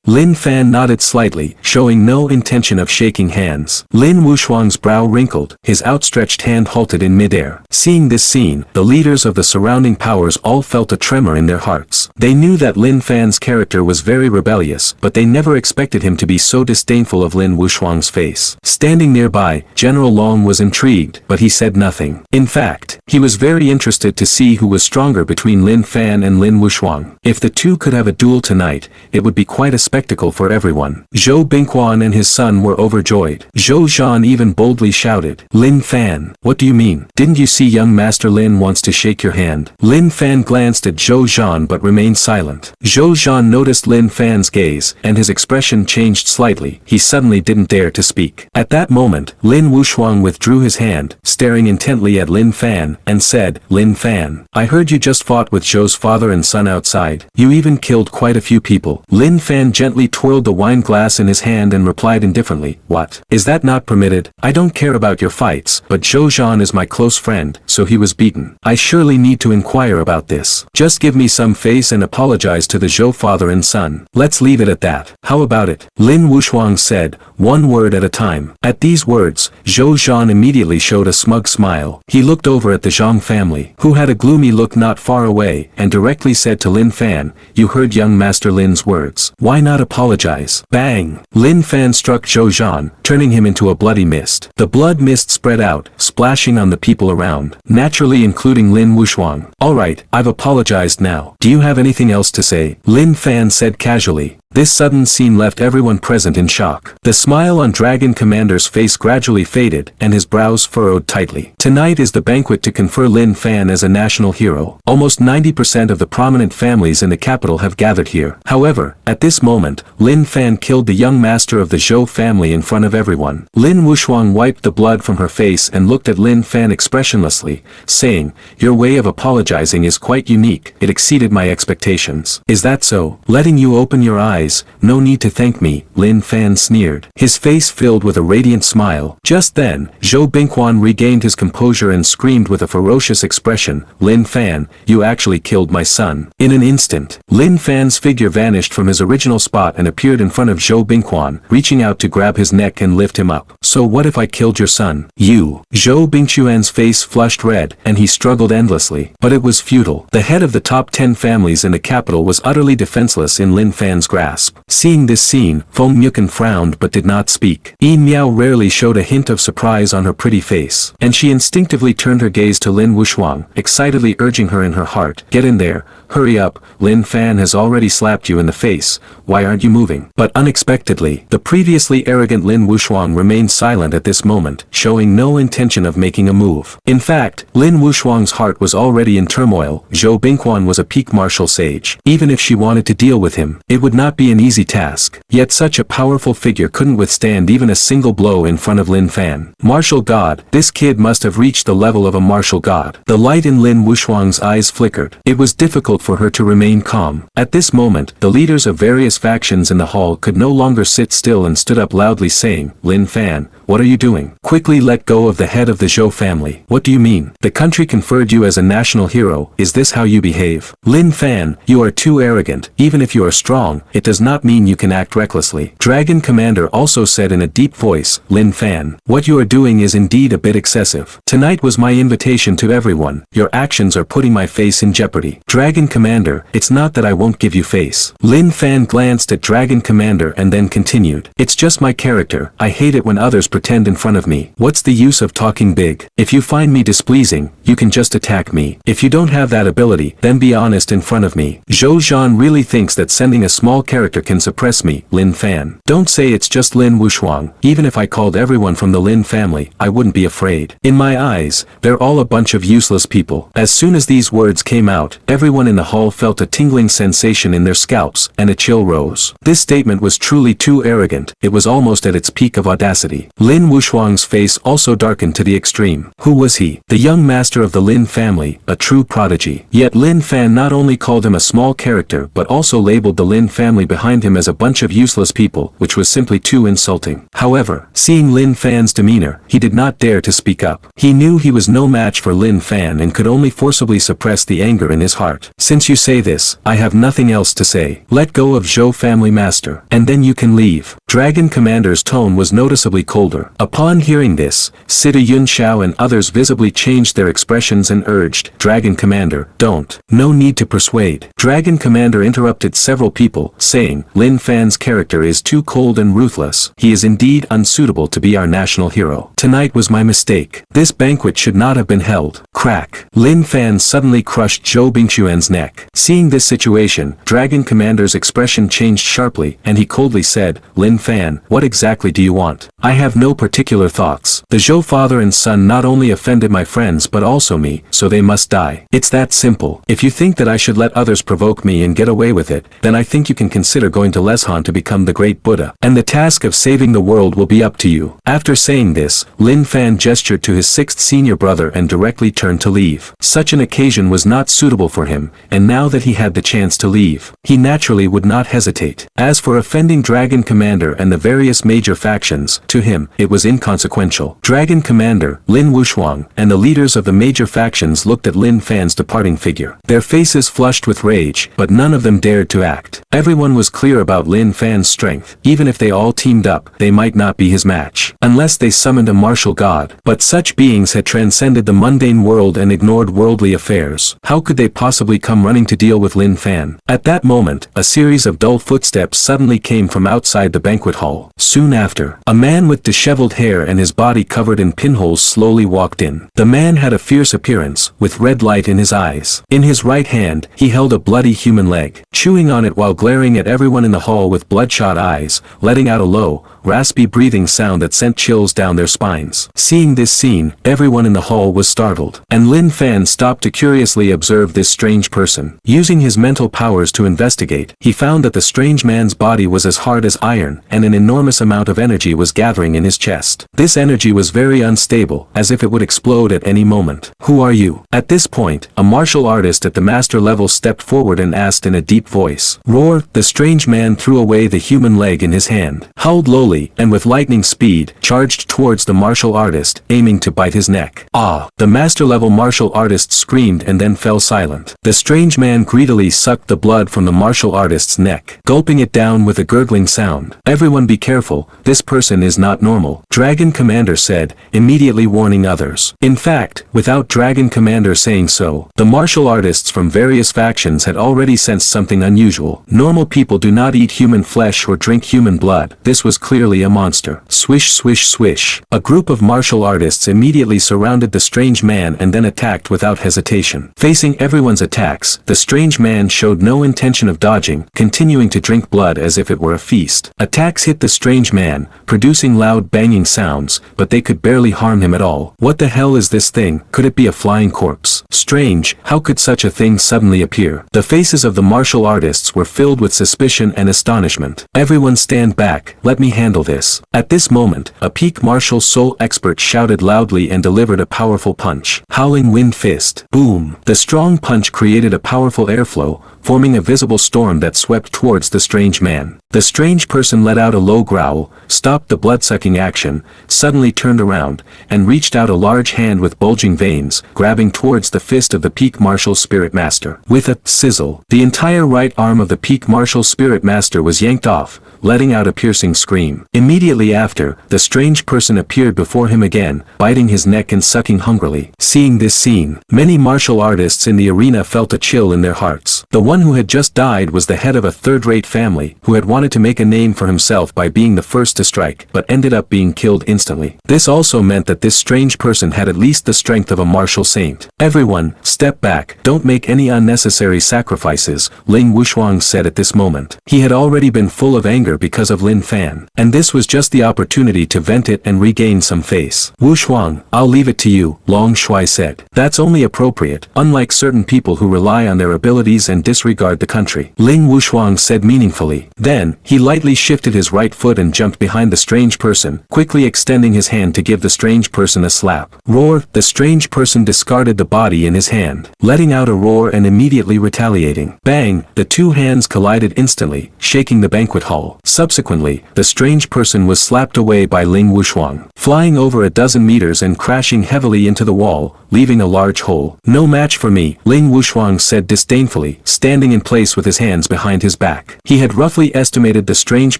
Lin Fan nodded slightly, showing no intention of shaking hands. Lin Wushuang's brow wrinkled, his outstretched hand halted in midair. Seeing this scene, the leaders of the surrounding powers all felt a tremor in their hearts. They knew that Lin Fan's character was very rebellious, but they never expected him to be so disdainful of Lin Wushuang's face. Standing nearby, General Long was intrigued, but he said nothing. In fact, he was very interested to see who was stronger between Lin Fan and Lin Wushuang. If the 2 could have a duel tonight, it would be quite a spectacle for everyone. Zhou Bingquan and his son were overjoyed. Zhou Zhan even boldly shouted, Lin Fan, what do you mean? Didn't you see young Master Lin wants to shake your hand? Lin Fan glanced at Zhou Zhan but remained silent. Zhou Zhan noticed Lin Fan's gaze, and his expression changed slightly. He suddenly didn't dare to speak. At that moment, Lin Wushuang withdrew his hand, staring intently at Lin Fan, and said, Lin Fan, I heard you just fought with Zhou's father and son outside. You even killed quite a few people. Lin Fan gently twirled the wine glass in his hand and replied indifferently, What? Is that not permitted? I don't care about your fights, but Zhou Zhan is my close friend, so he was beaten. I surely need to inquire about this. Just give me some face and apologize to the Zhou father and son. Let's leave it at that. How about it? Lin Wushuang said, one word at a time. At these words, Zhou Zhan immediately showed a smug smile. He looked over at the Zhang family, who had a gloomy look not far away, and directly said to Lin Fan, You heard young Master Lin's words. Why not apologize? Bang! Lin Fan struck Zhou Zhan, turning him into a bloody mist. The blood mist spread out, splashing on the people around, naturally including Lin Wushuang. Alright, I've apologized now. Do you have anything else to say? Lin Fan said casually. This sudden scene left everyone present in shock. The smile on Dragon Commander's face gradually faded, and his brows furrowed tightly. Tonight is the banquet to confer Lin Fan as a national hero. Almost 90% of the prominent families in the capital have gathered here. However, at this moment, Lin Fan killed the young master of the Zhou family in front of everyone. Lin Wushuang wiped the blood from her face and looked at Lin Fan expressionlessly, saying, Your way of apologizing is quite unique. It exceeded my expectations. Is that so? Letting you open your eyes eyes, "No need to thank me," Lin Fan sneered. His face filled with a radiant smile. Just then, Zhou Bingquan regained his composure and screamed with a ferocious expression, "Lin Fan, you actually killed my son." In an instant, Lin Fan's figure vanished from his original spot and appeared in front of Zhou Bingquan, reaching out to grab his neck and lift him up. "So what if I killed your son?" "You." Zhou Bingquan's face flushed red, and he struggled endlessly. But it was futile. The head of the top 10 families in the capital was utterly defenseless in Lin Fan's grasp. Seeing this scene, Feng Yukan frowned but did not speak. Yi Miao rarely showed a hint of surprise on her pretty face, and she instinctively turned her gaze to Lin Wushuang, excitedly urging her in her heart, "Get in there, hurry up, Lin Fan has already slapped you in the face, why aren't you moving?" But unexpectedly, the previously arrogant Lin Wushuang remained silent at this moment, showing no intention of making a move. In fact, Lin Wushuang's heart was already in turmoil. Zhou Bingquan was a peak martial sage. Even if she wanted to deal with him, it would not be an easy task. Yet such a powerful figure couldn't withstand even a single blow in front of Lin Fan. Martial god, this kid must have reached the level of a martial god. The light in Lin Wushuang's eyes flickered. It was difficult for her to remain calm. At this moment, the leaders of various factions in the hall could no longer sit still and stood up loudly saying, "Lin Fan, what are you doing? Quickly let go of the head of the Zhou family." "What do you mean? The country conferred you as a national hero, is this how you behave?" "Lin Fan, you are too arrogant. Even if you are strong, it does not mean you can act recklessly." Dragon Commander also said in a deep voice, "Lin Fan, what you are doing is indeed a bit excessive. Tonight was my invitation to everyone. Your actions are putting my face in jeopardy." "Dragon Commander, it's not that I won't give you face." Lin Fan glanced at Dragon Commander and then continued, "It's just my character. I hate it when others pretend in front of me. What's the use of talking big? If you find me displeasing, you can just attack me. If you don't have that ability, then be honest in front of me." Zhou Zhan really thinks that sending a small character can suppress me, Lin Fan. "Don't say it's just Lin Wushuang. Even if I called everyone from the Lin family, I wouldn't be afraid. In my eyes, they're all a bunch of useless people." As soon as these words came out, everyone in the hall felt a tingling sensation in their scalps, and a chill rose. This statement was truly too arrogant. It was almost at its peak of audacity. Lin Wushuang's face also darkened to the extreme. Who was he? The young master of the Lin family, a true prodigy. Yet Lin Fan not only called him a small character but also labeled the Lin family behind him as a bunch of useless people, which was simply too insulting. However, seeing Lin Fan's demeanor, he did not dare to speak up. He knew he was no match for Lin Fan and could only forcibly suppress the anger in his heart. "Since you say this, I have nothing else to say. Let go of Zhou family master, and then you can leave." Dragon Commander's tone was noticeably colder. Upon hearing this, Sita Yunxiao and others visibly changed their expressions and urged, "Dragon Commander, don't. No need to persuade." Dragon Commander interrupted several people, saying, "Lin Fan's character is too cold and ruthless. He is indeed unsuitable to be our national hero. Tonight was my mistake. This banquet should not have been held." Crack. Lin Fan suddenly crushed Zhou Bingquan's neck. Seeing this situation, Dragon Commander's expression changed sharply, and he coldly said, "Lin Fan, what exactly do you want?" "I have no particular thoughts. The Zhou father and son not only offended my friends but also me, so they must die. It's that simple. If you think that I should let others provoke me and get away with it, then I think you can consider going to Leshan to become the great Buddha, and the task of saving the world will be up to you." After saying this, Lin Fan gestured to his sixth senior brother and directly turned to leave. Such an occasion was not suitable for him, and now that he had the chance to leave, he naturally would not hesitate. As for offending Dragon Commander and the various major factions, to him, it was inconsequential. Dragon Commander, Lin Wushuang, and the leaders of the major factions looked at Lin Fan's departing figure. Their faces flushed with rage, but none of them dared to act. Everyone was clear about Lin Fan's strength. Even if they all teamed up, they might not be his match. Unless they summoned a martial god. But such beings had transcended the mundane world and ignored worldly affairs. How could they possibly come running to deal with Lin Fan? At that moment, a series of dull footsteps suddenly came from outside the banquet hall. Soon after, a man with disheveled hair and his body covered in pinholes slowly walked in. The man had a fierce appearance, with red light in his eyes. In his right hand, he held a bloody human leg. Chewing on it while glaring at everyone in the hall with bloodshot eyes, letting out a low, raspy breathing sound that sent chills down their spines. Seeing this scene, everyone in the hall was startled, and Lin Fan stopped to curiously observe this strange person. Using his mental powers to investigate, he found that the strange man's body was as hard as iron, and an enormous amount of energy was gathering in his chest. This energy was very unstable, as if it would explode at any moment. "Who are you?" At this point, a martial artist at the master level stepped forward and asked in a deep voice. "Roar!" The strange man threw away the human leg in his hand, howled lowly, and with lightning speed, charged towards the martial artist, aiming to bite his neck. "Ah!" The master level martial artist screamed and then fell silent. The strange man greedily sucked the blood from the martial artist's neck, gulping it down with a gurgling sound. "Everyone be careful, this person is not normal," Dragon Commander said, immediately warning others. In fact, without Dragon Commander saying so, the martial artists from various factions had already sensed something unusual. Normal people do not eat human flesh or drink human blood. This was clearly a monster. Swish swish swish. A group of martial artists immediately surrounded the strange man and then attacked without hesitation. Facing everyone's attacks, the strange man showed no intention of dodging, continuing to drink blood as if it were a feast. Attacks hit the strange man, producing loud banging sounds, but they could barely harm him at all. What the hell is this thing? Could it be a flying corpse? Strange, how could such a thing suddenly appear? The faces of the martial artists were filled with suspicion and astonishment. "Everyone stand back, let me handle this." At this moment, a peak martial soul expert shouted loudly and delivered a powerful punch. Howling wind fist. Boom! The strong punch created a powerful airflow, forming a visible storm that swept towards the strange man. The strange person let out a low growl, stopped the blood-sucking action, suddenly turned around, and reached out a large hand with bulging veins, grabbing towards the fist of the peak martial spirit master. With a sizzle, the entire right arm of the peak martial spirit master was yanked off, letting out a piercing scream. Immediately after, the strange person appeared before him again, biting his neck and sucking hungrily. Seeing this scene, many martial artists in the arena felt a chill in their hearts. The one who had just died was the head of a third-rate family, who had wanted to make a name for himself by being the first to strike, but ended up being killed instantly. This also meant that this strange person had at least the strength of a martial saint. "Everyone, step back, don't make any unnecessary sacrifices," Ling Wushuang said at this moment. He had already been full of anger because of Lin Fan, and this was just the opportunity to vent it and regain some face. "Wushuang, I'll leave it to you," Long Shui said. "That's only appropriate, unlike certain people who rely on their abilities and disregard the country," Ling Wushuang said meaningfully. Then, he lightly shifted his right foot and jumped behind the strange person, quickly extending his hand to give the strange person a slap. Roar! The strange person discarded the body in his hand, letting out a roar and immediately retaliating. Bang! The two hands collided instantly, shaking the banquet hall. Subsequently, the strange person was slapped away by Ling Wushuang, flying over a dozen meters and crashing heavily into the wall, leaving a large hole. "No match for me," Ling Wushuang said disdainfully, standing in place with his hands behind his back. He had roughly estimated the strange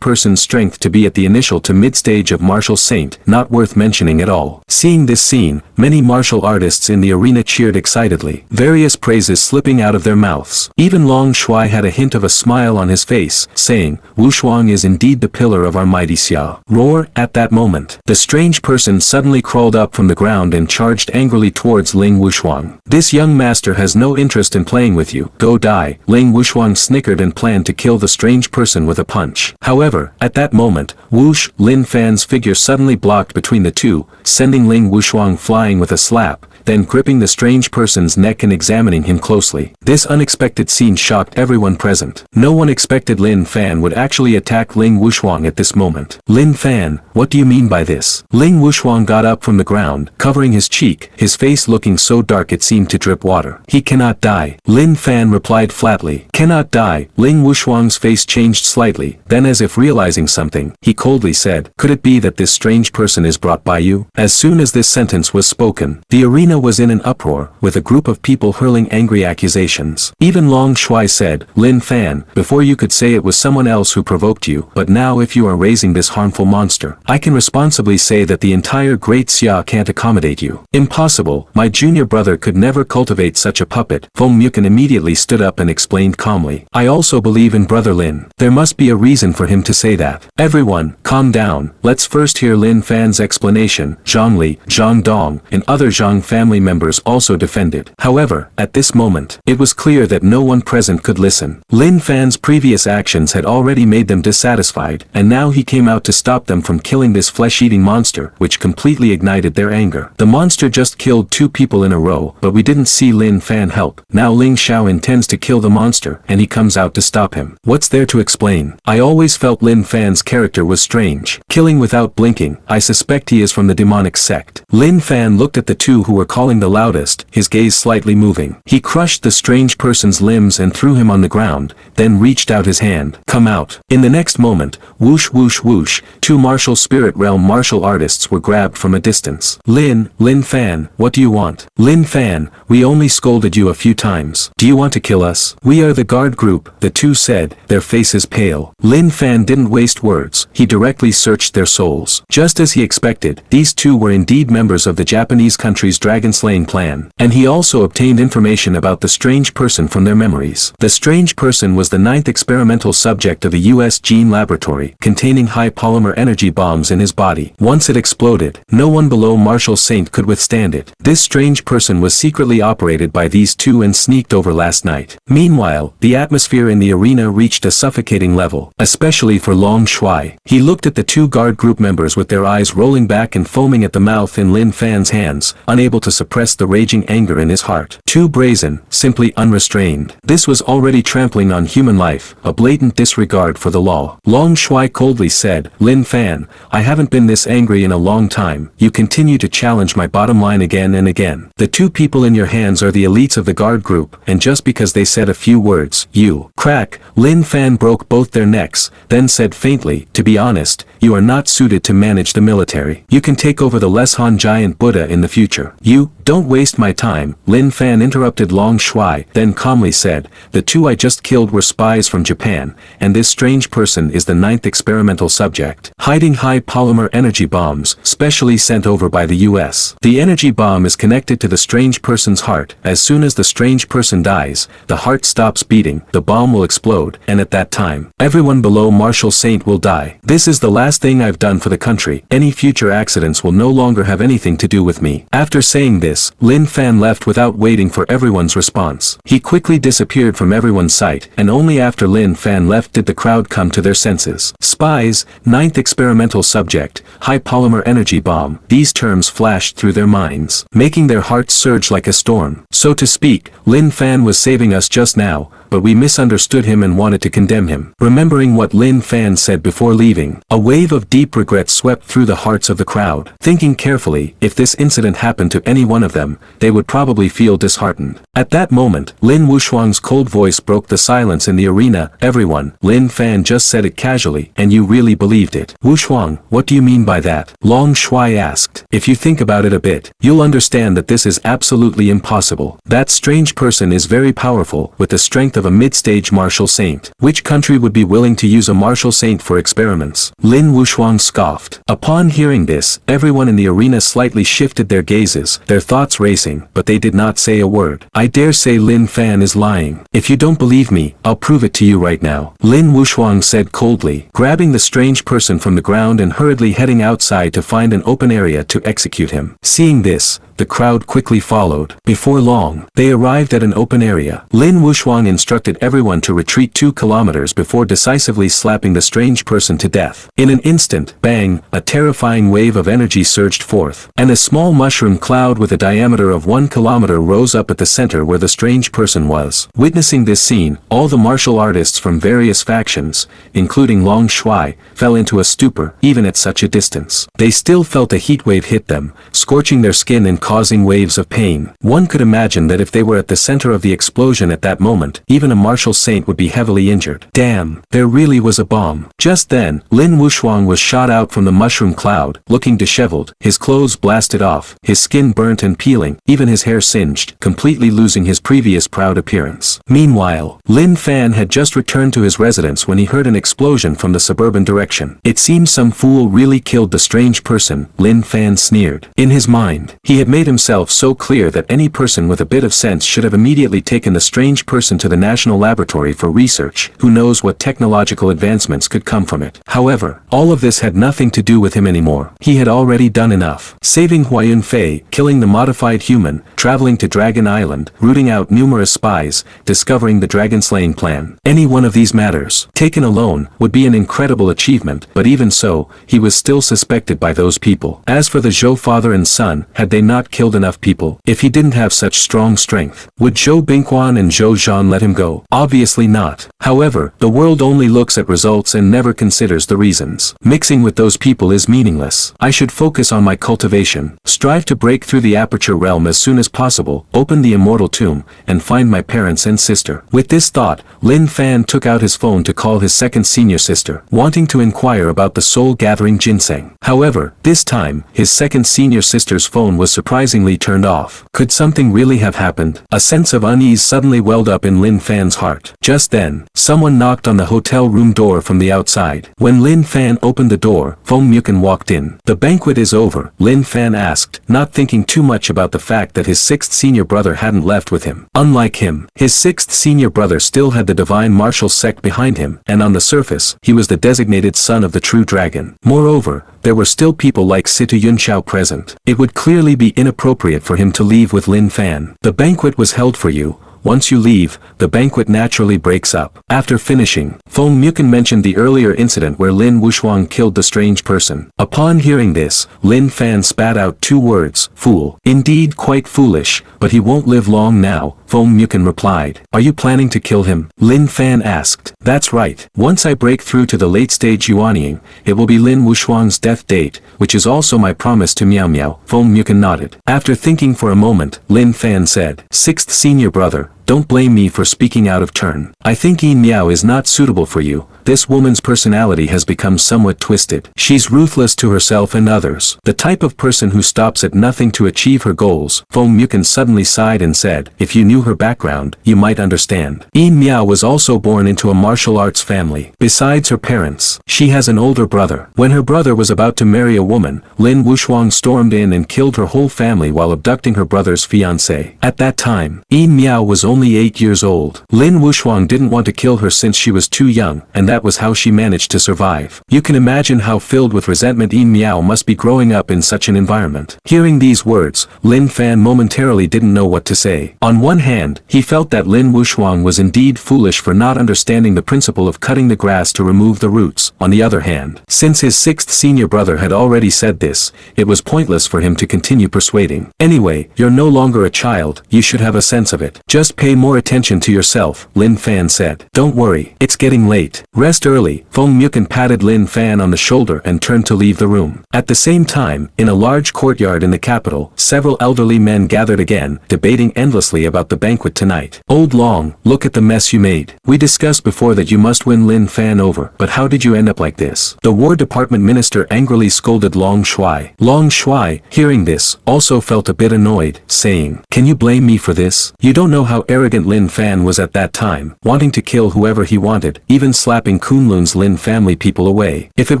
person's strength to be at the initial to mid-stage of martial saint, not worth mentioning at all. Seeing this scene, many martial artists in the arena cheered excitedly, various praises slipping out of their mouths. Even Long Shui had a hint of a smile on his face, saying, "Wushuang is indeed the pillar of our mighty Xia." Roar! At that moment, the strange person suddenly crawled up from the ground and charged angrily towards Ling Wushuang. "This young master has no interest in playing with you. Go die." Ling Wushuang snickered and planned to kill the strange person with a punch. However, at that moment, whoosh! Lin Fan's figure suddenly blocked between the two, sending Ling Wushuang flying with a slap, then gripping the strange person's neck and examining him closely. This unexpected scene shocked everyone present. No one expected Lin Fan would actually attack Ling Wushuang at this moment. "Lin Fan, what do you mean by this?" Ling Wushuang got up from the ground, covering his cheek, his face looking so dark it seemed to drip water. "He cannot die," Lin Fan replied flatly. "Cannot die?" Ling Wushuang's face changed slightly, then as if realizing something, he coldly said, "Could it be that this strange person is brought by you?" As soon as this sentence was spoken, the arena was in an uproar, with a group of people hurling angry accusations. Even Long Shui said, "Lin Fan, before you could say it was someone else who provoked you, but now if you are raising this harmful monster, I can responsibly say that the entire Great Xia can't accommodate you." "Impossible, my junior brother could never cultivate such a puppet." Feng Muken immediately stood up and explained calmly, "I also believe in Brother Lin. There must be a reason for him to say that." "Everyone, calm down, let's first hear Lin Fan's explanation." Zhang Li, Zhang Dong, and other Zhang family family members also defended. However, at this moment, it was clear that no one present could listen. Lin Fan's previous actions had already made them dissatisfied, and now he came out to stop them from killing this flesh-eating monster, which completely ignited their anger. The monster just killed 2 people in a row, but we didn't see Lin Fan help. Now Ling Xiao intends to kill the monster, and he comes out to stop him. What's there to explain? I always felt Lin Fan's character was strange. Killing without blinking, I suspect he is from the demonic sect. Lin Fan looked at the 2 who were calling the loudest, his gaze slightly moving. He crushed the strange person's limbs and threw him on the ground, then reached out his hand. Come out. In the next moment, whoosh whoosh whoosh, 2 martial spirit realm martial artists were grabbed from a distance. Lin Fan, what do you want? Lin Fan, we only scolded you a few times. Do you want to kill us? We are the guard group, the 2 said, their faces pale. Lin Fan didn't waste words. He directly searched their souls. Just as he expected, these 2 were indeed members of the Japanese country's dragon-slaying clan. And he also obtained information about the strange person from their memories. The strange person was the 9th experimental subject of the U.S. gene laboratory, containing high polymer energy bombs in his body. Once it exploded, no one below Marshal Saint could withstand it. This strange person was secretly operated by these 2 and sneaked over last night. Meanwhile, the atmosphere in the arena reached a suffocating level, especially for Long Shuai. He looked at the 2 guard group members with their eyes rolling back and foaming at the mouth in Lin Fan's hands, unable to suppress the raging anger in his heart. Too brazen, simply unrestrained. This was already trampling on human life, a blatant disregard for the law. Long Shuai coldly said, Lin Fan, I haven't been this angry in a long time. You continue to challenge my bottom line again and again. The 2 people in your hands are the elites of the guard group, and just because they said a few words, you crack. Lin Fan broke both their necks, then said faintly, to be honest, you are not suited to manage the military. You can take over the Leshan giant Buddha in the future. You, don't waste my time, Lin Fan interrupted Long Shuai, then calmly said, the 2 I just killed were spies from Japan, and this strange person is the 9th experimental subject, hiding high polymer energy bombs, specially sent over by the US. The energy bomb is connected to the strange person's heart. As soon as the strange person dies, the heart stops beating, the bomb will explode, and at that time, everyone below Marshal Saint will die. This is the last thing I've done for the country. Any future accidents will no longer have anything to do with me. After saying this, Lin Fan left without waiting for everyone's response. He quickly disappeared from everyone's sight, and only after Lin Fan left did the crowd come to their senses. Spies, 9th experimental subject, high polymer energy bomb, these terms flashed through their minds, making their hearts surge like a storm. So to speak, Lin Fan was saving us just now, but we misunderstood him and wanted to condemn him. Remembering what Lin Fan said before leaving, a wave of deep regret swept through the hearts of the crowd. Thinking carefully, if this incident happened to any one of them, they would probably feel disheartened. At that moment, Lin Wushuang's cold voice broke the silence in the arena. Everyone, Lin Fan just said it casually, and you really believed it. Wushuang, what do you mean by that? Long Shuai asked. If you think about it a bit, you'll understand that this is absolutely impossible. That strange person is very powerful, with the strength of a mid-stage martial saint. Which country would be willing to use a martial saint for experiments? Lin Wushuang scoffed. Upon hearing this, everyone in the arena slightly shifted their gazes, their thoughts racing, but they did not say a word. I dare say Lin Fan is lying. If you don't believe me, I'll prove it to you right now. Lin Wushuang said coldly, grabbing the strange person from the ground and hurriedly heading outside to find an open area to execute him. Seeing this, the crowd quickly followed. Before long, they arrived at an open area. Lin Wushuang instructed everyone to retreat 2 kilometers before decisively slapping the strange person to death. In an instant, bang, a terrifying wave of energy surged forth, and a small mushroom cloud with a diameter of 1 kilometer rose up at the center where the strange person was. Witnessing this scene, all the martial artists from various factions, including Long Shuai, fell into a stupor, even at such a distance. They still felt a heat wave hit them, scorching their skin and causing waves of pain. One could imagine that if they were at the center of the explosion at that moment, even a martial saint would be heavily injured. Damn, there really was a bomb. Just then, Lin Wushuang was shot out from the mushroom cloud, looking disheveled, his clothes blasted off, his skin burnt and peeling, even his hair singed, completely losing his previous proud appearance. Meanwhile, Lin Fan had just returned to his residence when he heard an explosion from the suburban direction. It seems some fool really killed the strange person, Lin Fan sneered. In his mind, he had made himself so clear that any person with a bit of sense should have immediately taken the strange person to the National Laboratory for research. Who knows what technological advancements could come from it. However, all of this had nothing to do with him anymore. He had already done enough. Saving Huayun Fei, killing the modified human, traveling to Dragon Island, rooting out numerous spies, discovering the dragon-slaying plan. Any one of these matters, taken alone, would be an incredible achievement, but even so, he was still suspected by those people. As for the Zhou father and son, had they not killed enough people? If he didn't have such strong strength, would Zhou Bingquan and Zhou Zhan let him go? Obviously not. However, the world only looks at results and never considers the reasons. Mixing with those people is meaningless. I should focus on my cultivation, strive to break through the aperture realm as soon as possible, open the immortal tomb, and find my parents and sister. With this thought, Lin Fan took out his phone to call his second senior sister, wanting to inquire about the soul-gathering ginseng. However, this time, his second senior sister's phone was surprisingly turned off. Could something really have happened? A sense of unease suddenly welled up in Lin Fan's heart. Just then, someone knocked on the hotel room door from the outside. When Lin Fan opened the door, Feng Muken walked in. The banquet is over, Lin Fan asked, not thinking too much about the fact that his sixth senior brother hadn't left with him. Unlike him, his sixth senior brother still had the divine martial sect behind him, and on the surface, he was the designated son of the true dragon. Moreover, there were still people like Situ Yunxiao present. It would clearly be inappropriate for him to leave with Lin Fan. The banquet was held for you. Once you leave, the banquet naturally breaks up. After finishing, Feng Muken mentioned the earlier incident where Lin Wushuang killed the strange person. Upon hearing this, Lin Fan spat out two words, fool. Indeed quite foolish, but he won't live long now, Feng Muken replied. Are you planning to kill him? Lin Fan asked. That's right. Once I break through to the late stage Yuanying, it will be Lin Wushuang's death date, which is also my promise to Miao Miao. Feng Muken nodded. After thinking for a moment, Lin Fan said, sixth senior brother, don't blame me for speaking out of turn. I think Yin Miao is not suitable for you. This woman's personality has become somewhat twisted. She's ruthless to herself and others. The type of person who stops at nothing to achieve her goals. Feng Muken suddenly sighed and said, if you knew her background, you might understand. Yin Miao was also born into a martial arts family. Besides her parents, she has an older brother. When her brother was about to marry a woman, Lin Wushuang stormed in and killed her whole family while abducting her brother's fiancée. At that time, Yin Miao was only 8 years old. Lin Wushuang didn't want to kill her since she was too young, and that was how she managed to survive. You can imagine how filled with resentment Yin Miao must be growing up in such an environment. Hearing these words, Lin Fan momentarily didn't know what to say. On one hand, he felt that Lin Wushuang was indeed foolish for not understanding the principle of cutting the grass to remove the roots. On the other hand, since his sixth senior brother had already said this, it was pointless for him to continue persuading. Anyway, you're no longer a child, you should have a sense of it. Just pay more attention to yourself, Lin Fan said. Don't worry, it's getting late. Rest early. Feng Muken patted Lin Fan on the shoulder and turned to leave the room. At the same time, in a large courtyard in the capital, several elderly men gathered again, debating endlessly about the banquet tonight. Old Long, look at the mess you made. We discussed before that you must win Lin Fan over, but how did you end up like this? The War Department minister angrily scolded Long Shuai. Long Shuai, hearing this, also felt a bit annoyed, saying, can you blame me for this? You don't know how arrogant Lin Fan was at that time, wanting to kill whoever he wanted, even slapping Kunlun's Lin family people away. If it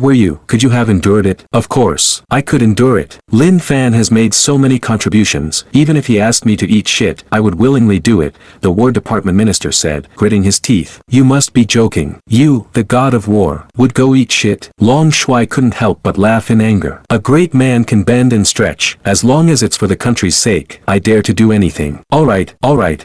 were you, could you have endured it? Of course, I could endure it. Lin Fan has made so many contributions, even if he asked me to eat shit, I would willingly do it, the War Department minister said, gritting his teeth. You must be joking. You, the god of war, would go eat shit? Long Shuai couldn't help but laugh in anger. A great man can bend and stretch, as long as it's for the country's sake, I dare to do anything. Alright,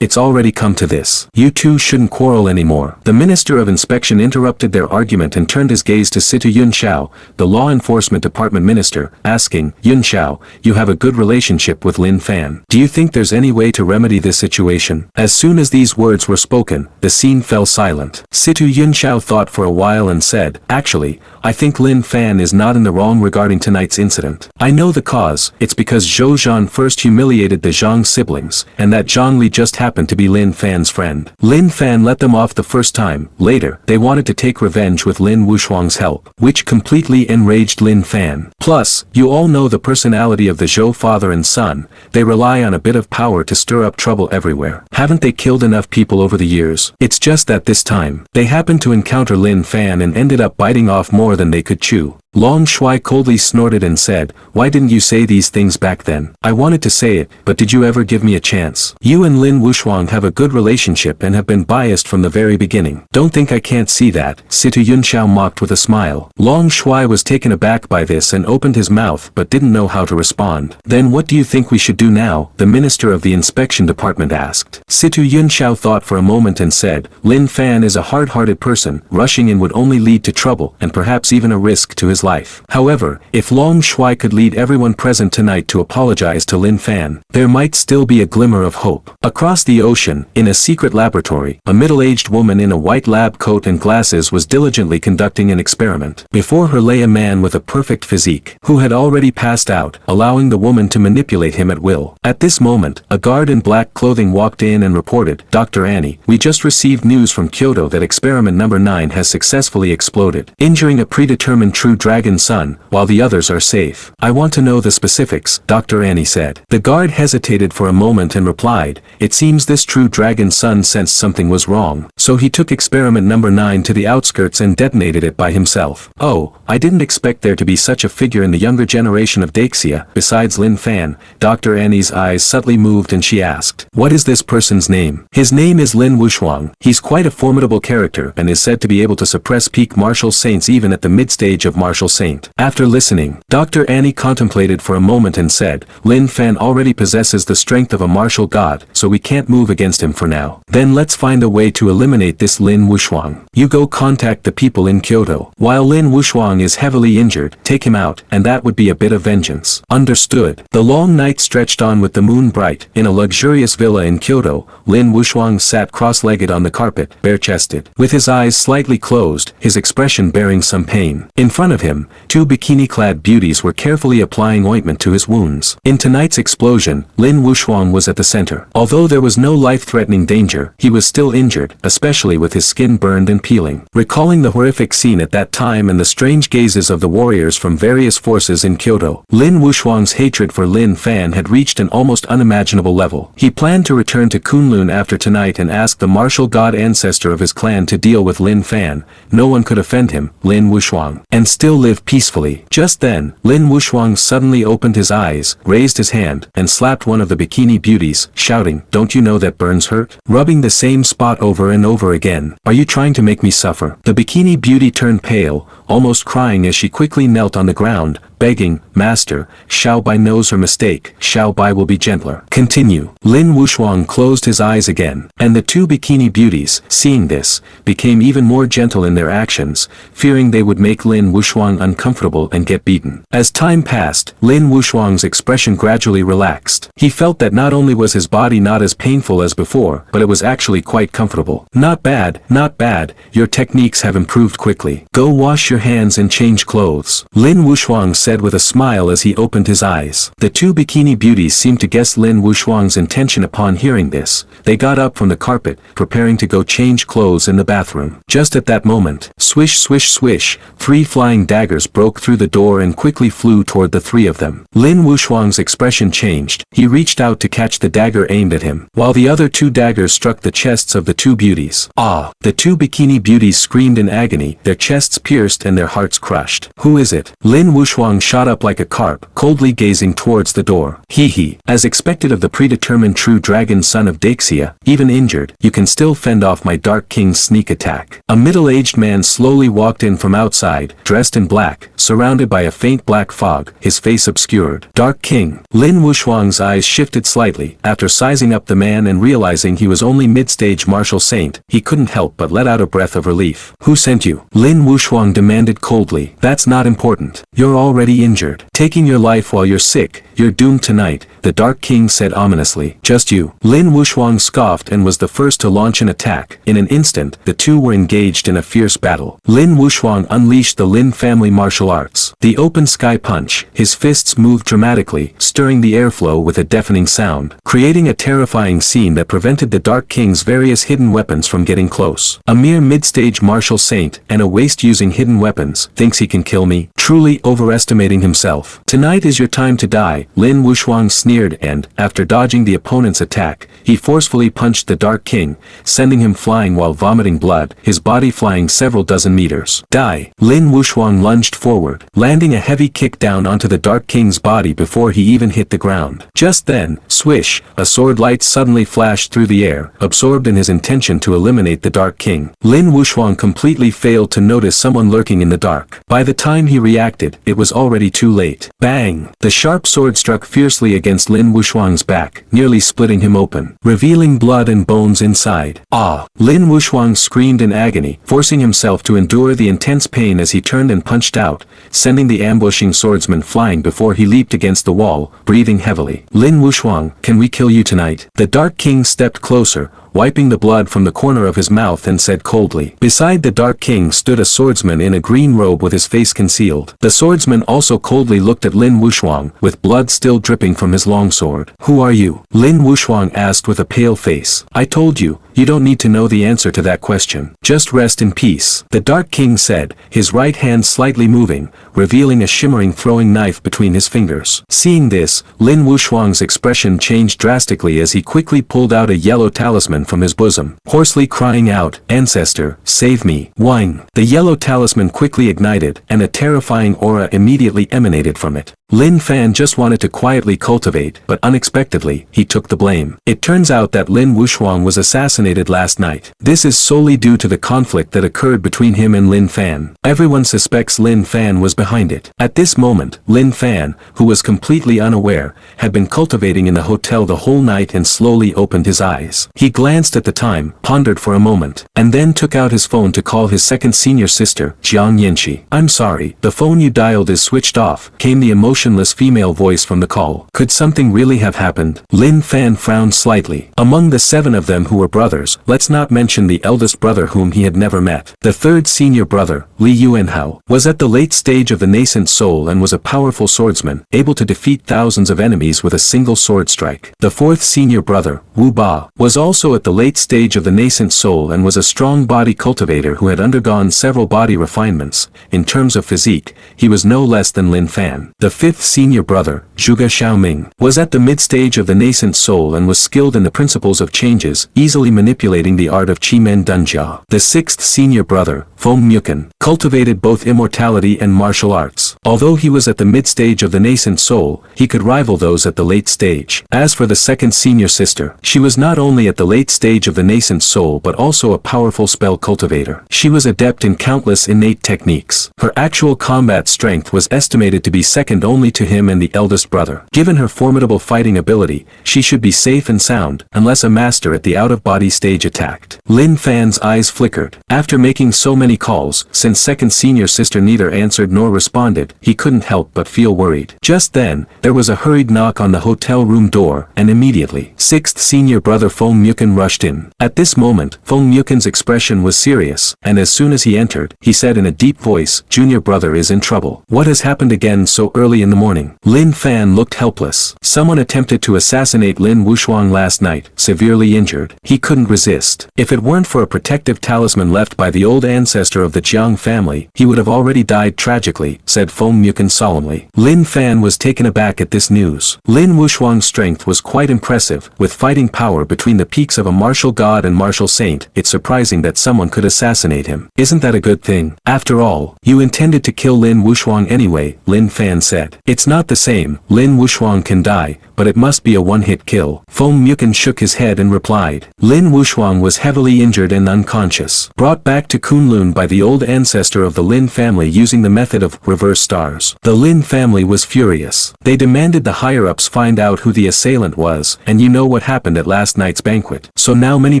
it's already come to this. You two shouldn't quarrel anymore. The Minister of Inspection interrupted their argument and turned his gaze to Situ Yunxiao, the Law Enforcement Department Minister, asking, Yunxiao, you have a good relationship with Lin Fan. Do you think there's any way to remedy this situation? As soon as these words were spoken, the scene fell silent. Situ Yunxiao thought for a while and said, actually, I think Lin Fan is not in the wrong regarding tonight's incident. I know the cause, it's because Zhou Zhan first humiliated the Zhang siblings, and that Zhang Li just happened to be be Lin Fan's friend. Lin Fan let them off the first time. Later, they wanted to take revenge with Lin Wushuang's help, which completely enraged Lin Fan. Plus, you all know the personality of the Zhou father and son. They rely on a bit of power to stir up trouble everywhere. Haven't they killed enough people over the years? It's just that this time, they happened to encounter Lin Fan and ended up biting off more than they could chew. Long Shui coldly snorted and said, "Why didn't you say these things back then? I wanted to say it, but did you ever give me a chance? You and Lin Wushuang have a good relationship and have been biased from the very beginning. Don't think I can't see that," Situ Yunxiao mocked with a smile. Long Shui was taken aback by this and opened his mouth but didn't know how to respond. "Then what do you think we should do now?" the minister of the inspection department asked. Situ Yunxiao thought for a moment and said, "Lin Fan is a hard-hearted person. Rushing in would only lead to trouble and perhaps even a risk to his life. However, if Long Shui could lead everyone present tonight to apologize to Lin Fan, there might still be a glimmer of hope." Across the ocean, in a secret laboratory, a middle-aged woman in a white lab coat and glasses was diligently conducting an experiment. Before her lay a man with a perfect physique, who had already passed out, allowing the woman to manipulate him at will. At this moment, a guard in black clothing walked in and reported, "Dr. Annie, we just received news from Kyoto that experiment number 9 has successfully exploded, injuring a predetermined true dragon son, while the others are safe. I want to know the specifics," Dr. Annie said. The guard hesitated for a moment and replied, "It seems this true dragon son sensed something was wrong, so he took experiment number 9 to the outskirts and detonated it by himself. Oh, I didn't expect there to be such a figure in the younger generation of Daxia, besides Lin Fan." Dr. Annie's eyes subtly moved and she asked, "What is this person's name?" "His name is Lin Wushuang. He's quite a formidable character and is said to be able to suppress peak martial saints even at the mid-stage of martial saint." After listening, Dr. Annie contemplated for a moment and said, "Lin Fan already possesses the strength of a martial god, so we can't move against him for now. Then let's find a way to eliminate this Lin Wushuang. You go contact the people in Kyoto. While Lin Wushuang is heavily injured, take him out, and that would be a bit of vengeance." Understood. The long night stretched on with the moon bright. In a luxurious villa in Kyoto, Lin Wushuang sat cross-legged on the carpet, bare-chested, with his eyes slightly closed, his expression bearing some pain. In front of him, two bikini-clad beauties were carefully applying ointment to his wounds. In tonight's explosion, Lin Wushuang was at the center. Although there was no life-threatening danger, he was still injured, especially with his skin burned and peeling. Recalling the horrific scene at that time and the strange gazes of the warriors from various forces in Kyoto, Lin Wushuang's hatred for Lin Fan had reached an almost unimaginable level. He planned to return to Kunlun after tonight and ask the martial god ancestor of his clan to deal with Lin Fan. No one could offend him, Lin Wushuang, and still live peacefully. Just then, Lin Wushuang suddenly opened his eyes, raised his hand, and slapped one of the bikini beauties, shouting, "Don't you know that burns hurt?" Rubbing the same spot over and over again. "Are you trying to make me suffer?" The bikini beauty turned pale, almost crying as she quickly knelt on the ground, begging, "Master, Xiao Bai knows her mistake. Xiao Bai will be gentler." Continue. Lin Wushuang closed his eyes again, and the two bikini beauties, seeing this, became even more gentle in their actions, fearing they would make Lin Wushuang uncomfortable and get beaten. As time passed, Lin Wushuang's expression gradually relaxed. He felt that not only was his body not as painful as before, but it was actually quite comfortable. "Not bad, not bad. Your techniques have improved quickly. Go wash your hands and change clothes," Lin Wushuang said with a smile as he opened his eyes. The two bikini beauties seemed to guess Lin Wushuang's intention upon hearing this. They got up from the carpet, preparing to go change clothes in the bathroom. Just at that moment, swish swish swish, 3 flying daggers broke through the door and quickly flew toward the 3 of them. Lin Wushuang's expression changed. He reached out to catch the dagger aimed at him, while the other 2 daggers struck the chests of the 2 beauties. Ah! The 2 bikini beauties screamed in agony, their chests pierced and their hearts crushed. "Who is it?" Lin Wushuang shot up like a carp, coldly gazing towards the door. He. As expected of the predetermined true dragon son of Daxia, even injured, you can still fend off my Dark King's sneak attack. A middle-aged man slowly walked in from outside, dressed in black, surrounded by a faint black fog, his face obscured. Dark King. Lin Wushuang's eyes shifted slightly. After sizing up the man and realizing he was only mid-stage martial saint, he couldn't help but let out a breath of relief. "Who sent you?" Lin Wushuang demanded coldly. "That's not important. You're already injured. Taking your life while you're sick, you're doomed tonight," the Dark King said ominously. Just you. Lin Wuxuang scoffed and was the first to launch an attack. In an instant, the two were engaged in a fierce battle. Lin Wuxuang unleashed the Lin family martial arts. The open sky punch, his fists moved dramatically, stirring the airflow with a deafening sound, creating a terrifying scene that prevented the Dark King's various hidden weapons from getting close. A mere mid-stage martial saint, and a waste using hidden weapons, thinks he can kill me, truly overestimating himself. Tonight is your time to die, Lin Wuxuang sneered and, after dodging the opponent's attack, he forcefully punched the Dark King, sending him flying while vomiting blood, his body flying several dozen meters. Die! Lin Wuxuang lunged forward, landing a heavy kick down onto the Dark King's body before he even hit the ground. Just then, swish, a sword light suddenly flashed through the air, absorbed in his intention to eliminate the Dark King. Lin Wuxuang completely failed to notice someone lurking in the dark. By the time he reacted, it was already too late. Bang! The sharp sword struck fiercely against Lin Wuxuang's back, nearly splitting him open, revealing blood and bones inside. Ah! Lin Wuxuang screamed in agony, forcing himself to endure the intense pain as he turned and punched out, sending the ambushing swordsman flying before he leaped against the wall, breathing heavily. Lin Wuxuang, can we kill you tonight? The Dark King stepped closer, wiping the blood from the corner of his mouth and said coldly. Beside the Dark King stood a swordsman in a green robe with his face concealed. The swordsman also coldly looked at Lin Wuxuang, with blood still dripping from his longsword. Who are you? Lin Wuxuang asked with a pale face. I told you, you don't need to know the answer to that question. Just rest in peace. The Dark King said, his right hand slightly moving, revealing a shimmering throwing knife between his fingers. Seeing this, Lin Wuxuang's expression changed drastically as he quickly pulled out a yellow talisman from his bosom, hoarsely crying out, Ancestor, save me. Whine. The yellow talisman quickly ignited, and a terrifying aura immediately emanated from it. Lin Fan just wanted to quietly cultivate, but unexpectedly, he took the blame. It turns out that Lin Wuxuang was assassinated last night. This is solely due to the conflict that occurred between him and Lin Fan. Everyone suspects Lin Fan was behind it. At this moment, Lin Fan, who was completely unaware, had been cultivating in the hotel the whole night and slowly opened his eyes. He glanced at the time, pondered for a moment, and then took out his phone to call his second senior sister, Jiang Yanxi. I'm sorry, the phone you dialed is switched off, came the emotionless female voice from the call. Could something really have happened? Lin Fan frowned slightly. Among the 7 of them who were brothers, let's not mention the eldest brother whom he had never met. The third senior brother, Li Yuanhao, was at the late stage of the nascent soul and was a powerful swordsman, able to defeat thousands of enemies with a single sword strike. The fourth senior brother, Wu Ba, was also at the late stage of the nascent soul and was a strong body cultivator who had undergone several body refinements. In terms of physique, he was no less than Lin Fan. The fifth senior brother, Zhuge Xiaoming, was at the mid-stage of the nascent soul and was skilled in the principles of changes, easily manipulating the art of Qimen Dunjia. The sixth senior brother, Feng Muken, cultivated both immortality and martial arts. Although he was at the mid-stage of the nascent soul, he could rival those at the late stage. As for the second senior sister, she was not only at the late stage of the nascent soul but also a powerful spell cultivator. She was adept in countless innate techniques. Her actual combat strength was estimated to be second only to him and the eldest brother. Given her formidable fighting ability, she should be safe and sound, unless a master at the out-of-body stage attacked. Lin Fan's eyes flickered. After making so many calls, since second senior sister neither answered nor responded, he couldn't help but feel worried. Just then, there was a hurried knock on the hotel room door, and immediately, sixth senior brother Feng Muken rushed in. At this moment, Feng Muken's expression was serious, and as soon as he entered, he said in a deep voice, Junior brother is in trouble. What has happened again so early in the morning? Lin Fan looked helpless. Someone attempted to assassinate Lin Wuxuang last night, severely injured. He couldn't resist. If it weren't for a protective talisman left by the old ancestor of the Jiang family, he would have already died tragically, said Feng Muken solemnly. Lin Fan was taken aback at this news. Lin Wuxuang's strength was quite impressive, with fighting power between the peaks of a martial god and martial saint. It's surprising that someone could assassinate him. Isn't that a good thing? After all, you intended to kill Lin Wuxuang anyway, Lin Fan said. It's not the same. Lin Wuxuang can die, but it must be a one-hit kill. Feng Muken shook his head and replied. Lin Wuxuang was heavily injured and unconscious, brought back to Kunlun by the old ancestor of the Lin family using the method of reverse stars. The Lin family was furious. They demanded the higher-ups find out who the assailant was, and you know what happened at last night's banquet. So now many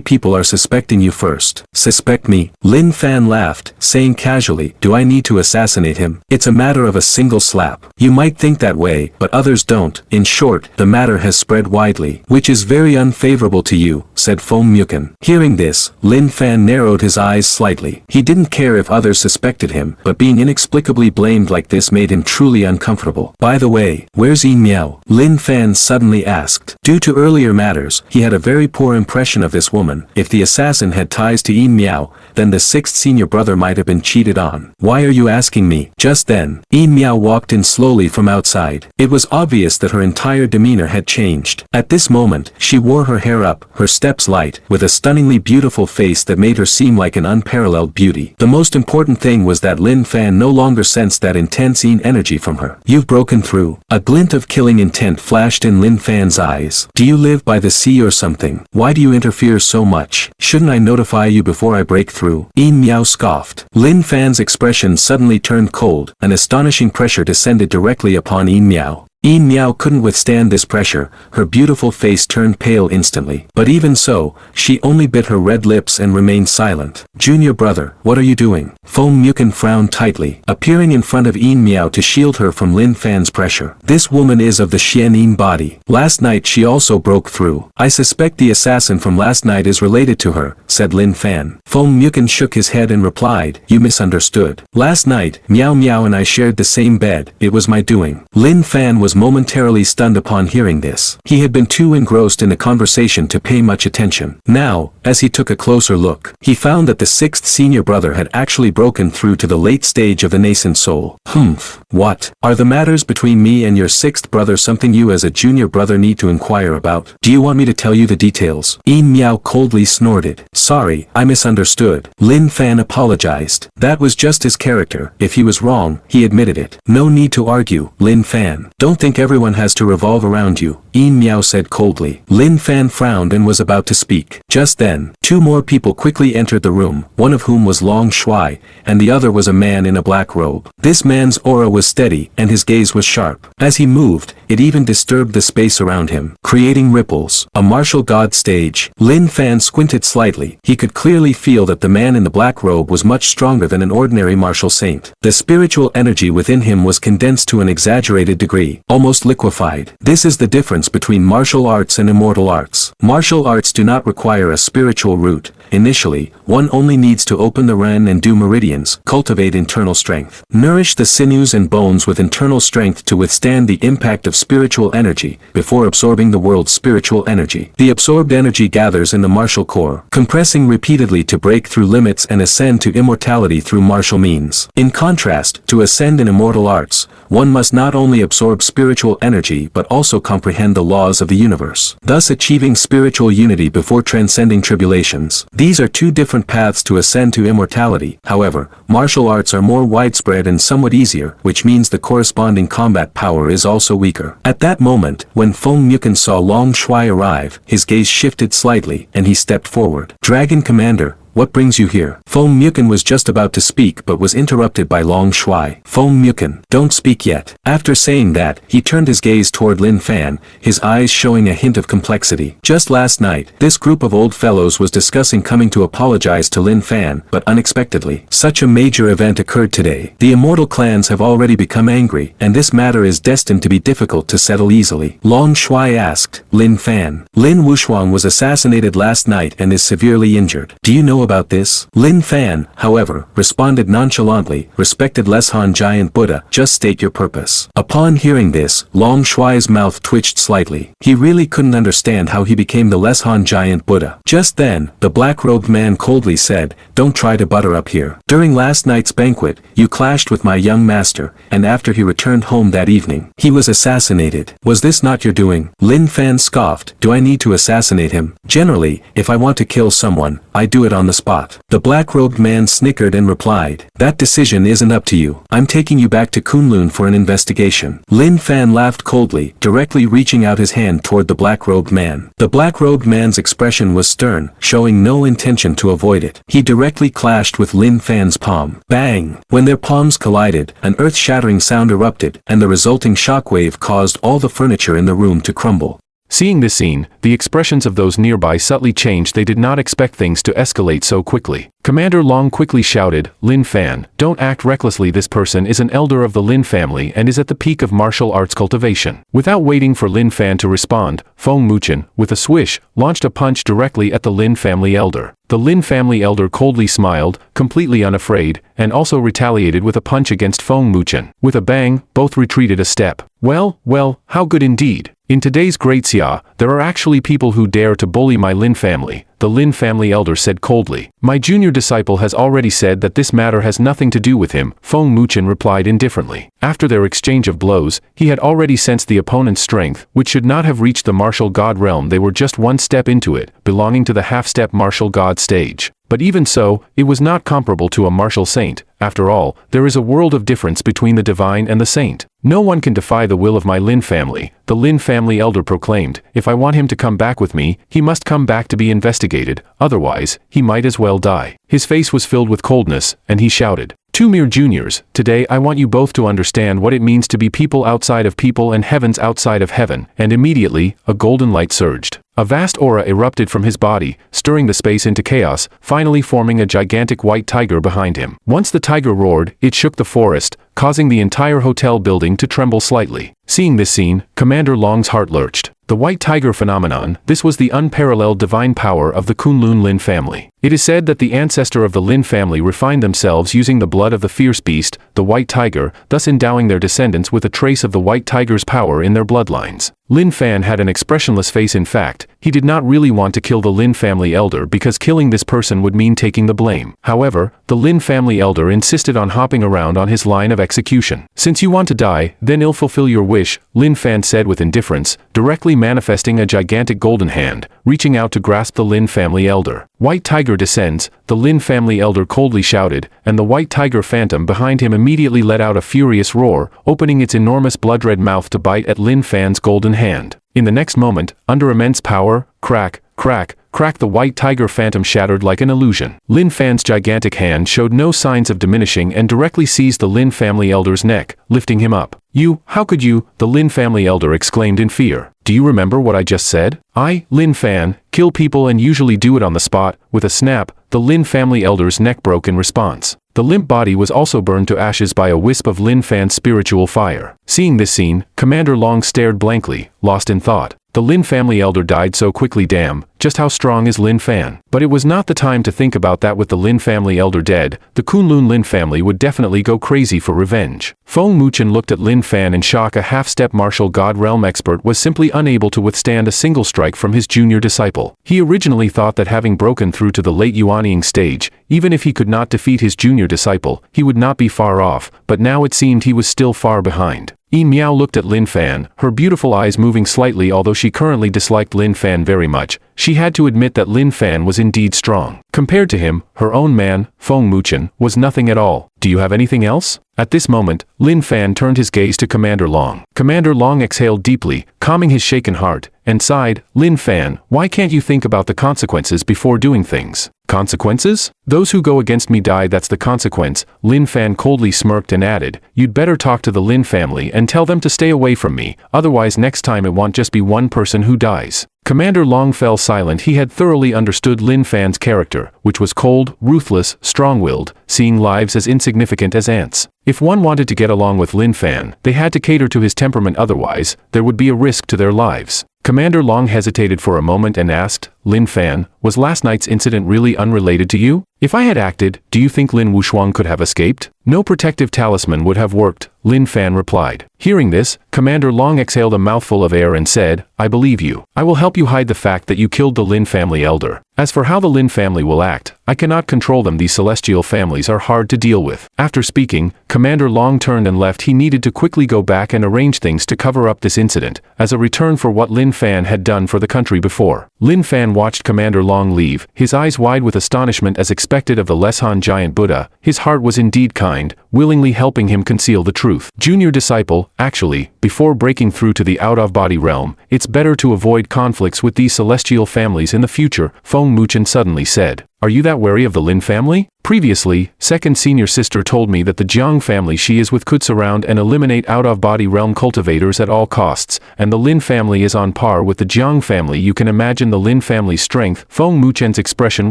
people are suspecting you first. Suspect me? Lin Fan laughed, saying casually, do I need to assassinate him? It's a matter of a single slap. You might might think that way, but others don't. In short, the matter has spread widely, which is very unfavorable to you, said Feng Muken. Hearing this, Lin Fan narrowed his eyes slightly. He didn't care if others suspected him, but being inexplicably blamed like this made him truly uncomfortable. By the way, where's Yin Miao? Lin Fan suddenly asked. Due to earlier matters, he had a very poor impression of this woman. If the assassin had ties to Yin Miao, then the sixth senior brother might have been cheated on. Why are you asking me? Just then, Yin Miao walked in slowly from outside. It was obvious that her entire demeanor had changed. At this moment, she wore her hair up, her steps light, with a stunningly beautiful face that made her seem like an unparalleled beauty. The most important thing was that Lin Fan no longer sensed that intense Yin energy from her. You've broken through. A glint of killing intent flashed in Lin Fan's eyes. Do you live by the sea or something? Why do you interfere so much? Shouldn't I notify you before I break through? Yin Miao scoffed. Lin Fan's expression suddenly turned cold. An astonishing pressure descended directly upon Yin Miao. Yin Miao couldn't withstand this pressure, her beautiful face turned pale instantly. But even so, she only bit her red lips and remained silent. Junior brother, what are you doing? Feng Muken frowned tightly, appearing in front of Yin Miao to shield her from Lin Fan's pressure. This woman is of the Xian Yin body. Last night she also broke through. I suspect the assassin from last night is related to her, said Lin Fan. Feng Muken shook his head and replied, you misunderstood. Last night, Miao Miao and I shared the same bed. It was my doing. Lin Fan was momentarily stunned upon hearing this. He had been too engrossed in the conversation to pay much attention. Now, as he took a closer look, he found that the sixth senior brother had actually broken through to the late stage of the nascent soul. Humph. What? Are the matters between me and your sixth brother something you as a junior brother need to inquire about? Do you want me to tell you the details? Yin Miao coldly snorted. Sorry, I misunderstood. Lin Fan apologized. That was just his character. If he was wrong, he admitted it. No need to argue, Lin Fan. Don't think everyone has to revolve around you, Yin Miao said coldly. Lin Fan frowned and was about to speak. Just then, two more people quickly entered the room, one of whom was Long Shuai, and the other was a man in a black robe. This man's aura was steady, and his gaze was sharp. As he moved, it even disturbed the space around him, creating ripples. A martial god stage. Lin Fan squinted slightly. He could clearly feel that the man in the black robe was much stronger than an ordinary martial saint. The spiritual energy within him was condensed to an exaggerated degree, almost liquefied. This is the difference between martial arts and immortal arts. Martial arts do not require a spiritual root. Initially, one only needs to open the Ren and do meridians, cultivate internal strength, nourish the sinews and bones with internal strength to withstand the impact of spiritual energy, before absorbing the world's spiritual energy. The absorbed energy gathers in the martial core, compressing repeatedly to break through limits and ascend to immortality through martial means. In contrast, to ascend in immortal arts, one must not only absorb spiritual energy but also comprehend the laws of the universe, thus achieving spiritual unity before transcending tribulations. These are two different paths to ascend to immortality. However, martial arts are more widespread and somewhat easier, which means the corresponding combat power is also weaker. At that moment, when Feng Muken saw Long Shuai arrive, his gaze shifted slightly, and he stepped forward. Dragon Commander, what brings you here? Feng Muken was just about to speak but was interrupted by Long Shuai. Feng Muken, don't speak yet. After saying that, he turned his gaze toward Lin Fan, his eyes showing a hint of complexity. Just last night, this group of old fellows was discussing coming to apologize to Lin Fan, but unexpectedly, such a major event occurred today. The immortal clans have already become angry, and this matter is destined to be difficult to settle easily. Long Shuai asked, Lin Fan. Lin Wushuang was assassinated last night and is severely injured. Do you know about this? Lin Fan, however, responded nonchalantly, respected Leshan Giant Buddha, just state your purpose. Upon hearing this, Long Shuai's mouth twitched slightly. He really couldn't understand how he became the Leshan Giant Buddha. Just then, the black-robed man coldly said, don't try to butter up here. During last night's banquet, you clashed with my young master, and after he returned home that evening, he was assassinated. Was this not your doing? Lin Fan scoffed, do I need to assassinate him? Generally, if I want to kill someone, I do it on the spot. The black-robed man snickered and replied, that decision isn't up to you. I'm taking you back to Kunlun for an investigation. Lin Fan laughed coldly, directly reaching out his hand toward the black-robed man. The black-robed man's expression was stern, showing no intention to avoid it. He directly clashed with Lin Fan's palm. Bang! When their palms collided, an earth-shattering sound erupted, and the resulting shockwave caused all the furniture in the room to crumble. Seeing this scene, the expressions of those nearby subtly changed. They did not expect things to escalate so quickly. Commander Long quickly shouted, "Lin Fan, don't act recklessly. This person is an elder of the Lin family and is at the peak of martial arts cultivation." Without waiting for Lin Fan to respond, Feng Muchen, with a swish, launched a punch directly at the Lin family elder. The Lin family elder coldly smiled, completely unafraid, and also retaliated with a punch against Feng Muchen. With a bang, both retreated a step. Well, how good indeed. In today's Great Xia, there are actually people who dare to bully my Lin family, the Lin family elder said coldly. My junior disciple has already said that this matter has nothing to do with him, Feng Muchen replied indifferently. After their exchange of blows, he had already sensed the opponent's strength, which should not have reached the martial god realm. They were just one step into it, belonging to the half-step martial god stage. But even so, it was not comparable to a martial saint. After all, there is a world of difference between the divine and the saint. No one can defy the will of my Lin family, the Lin family elder proclaimed. If I want him to come back with me, he must come back to be investigated, otherwise, he might as well die. His face was filled with coldness, and he shouted, "Two mere juniors, today I want you both to understand what it means to be people outside of people and heavens outside of heaven," and immediately, a golden light surged. A vast aura erupted from his body, stirring the space into chaos, finally forming a gigantic white tiger behind him. Once the tiger roared, it shook the forest, causing the entire hotel building to tremble slightly. Seeing this scene, Commander Long's heart lurched. The white tiger phenomenon, this was the unparalleled divine power of the Kunlun Lin family. It is said that the ancestor of the Lin family refined themselves using the blood of the fierce beast, the white tiger, thus endowing their descendants with a trace of the white tiger's power in their bloodlines. Lin Fan had an expressionless face. In fact, he did not really want to kill the Lin family elder because killing this person would mean taking the blame. However, the Lin family elder insisted on hopping around on his line of execution. "Since you want to die, then I'll fulfill your wish," Lin Fan said with indifference, directly manifesting a gigantic golden hand, reaching out to grasp the Lin family elder. "White tiger descends," the Lin family elder coldly shouted, and the white tiger phantom behind him immediately let out a furious roar, opening its enormous blood-red mouth to bite at Lin Fan's golden hand. In the next moment, under immense power, crack, crack, crack, the white tiger phantom shattered like an illusion. Lin Fan's gigantic hand showed no signs of diminishing and directly seized the Lin family elder's neck, lifting him up. "You, how could you?" the Lin family elder exclaimed in fear. "Do you remember what I just said? I, Lin Fan, kill people and usually do it on the spot." With a snap, the Lin family elder's neck broke in response. The limp body was also burned to ashes by a wisp of Lin Fan's spiritual fire. Seeing this scene, Commander Long stared blankly, lost in thought. The Lin family elder died so quickly. Damn, just how strong is Lin Fan? But it was not the time to think about that. With the Lin family elder dead, the Kunlun Lin family would definitely go crazy for revenge. Feng Muchen looked at Lin Fan in shock. A half-step martial god realm expert was simply unable to withstand a single strike from his junior disciple. He originally thought that having broken through to the late Yuanying stage, even if he could not defeat his junior disciple, he would not be far off, but now it seemed he was still far behind. Yin Miao looked at Lin Fan, her beautiful eyes moving slightly. Although she currently disliked Lin Fan very much, she had to admit that Lin Fan was indeed strong. Compared to him, her own man, Feng Muchen, was nothing at all. "Do you have anything else?" At this moment, Lin Fan turned his gaze to Commander Long. Commander Long exhaled deeply, calming his shaken heart, and sighed, "Lin Fan, why can't you think about the consequences before doing things?" "Consequences? Those who go against me die, that's the consequence." Lin Fan coldly smirked and added, "You'd better talk to the Lin family and tell them to stay away from me, otherwise next time it won't just be one person who dies." Commander Long fell silent. He had thoroughly understood Lin Fan's character, which was cold, ruthless, strong-willed, seeing lives as insignificant as ants. If one wanted to get along with Lin Fan, they had to cater to his temperament, otherwise, there would be a risk to their lives. Commander Long hesitated for a moment and asked, "Lin Fan, was last night's incident really unrelated to you? If I had acted, do you think Lin Wushuang could have escaped?" "No protective talisman would have worked," Lin Fan replied. Hearing this, Commander Long exhaled a mouthful of air and said, "I believe you. I will help you hide the fact that you killed the Lin family elder. As for how the Lin family will act, I cannot control them. These celestial families are hard to deal with." After speaking, Commander Long turned and left. He needed to quickly go back and arrange things to cover up this incident, as a return for what Lin Fan had done for the country before. Lin Fan watched Commander Long leave, his eyes wide with astonishment. As expected of the Leshan giant Buddha, his heart was indeed kind, willingly helping him conceal the truth. "Junior disciple, actually, before breaking through to the out-of-body realm, it's better to avoid conflicts with these celestial families in the future," Feng Muchen suddenly said. "Are you that wary of the Lin family?" Previously, second senior sister told me that the Jiang family she is with could surround and eliminate out-of-body realm cultivators at all costs, and the Lin family is on par with the Jiang family. You can imagine the Lin family's strength. Feng Muchen's expression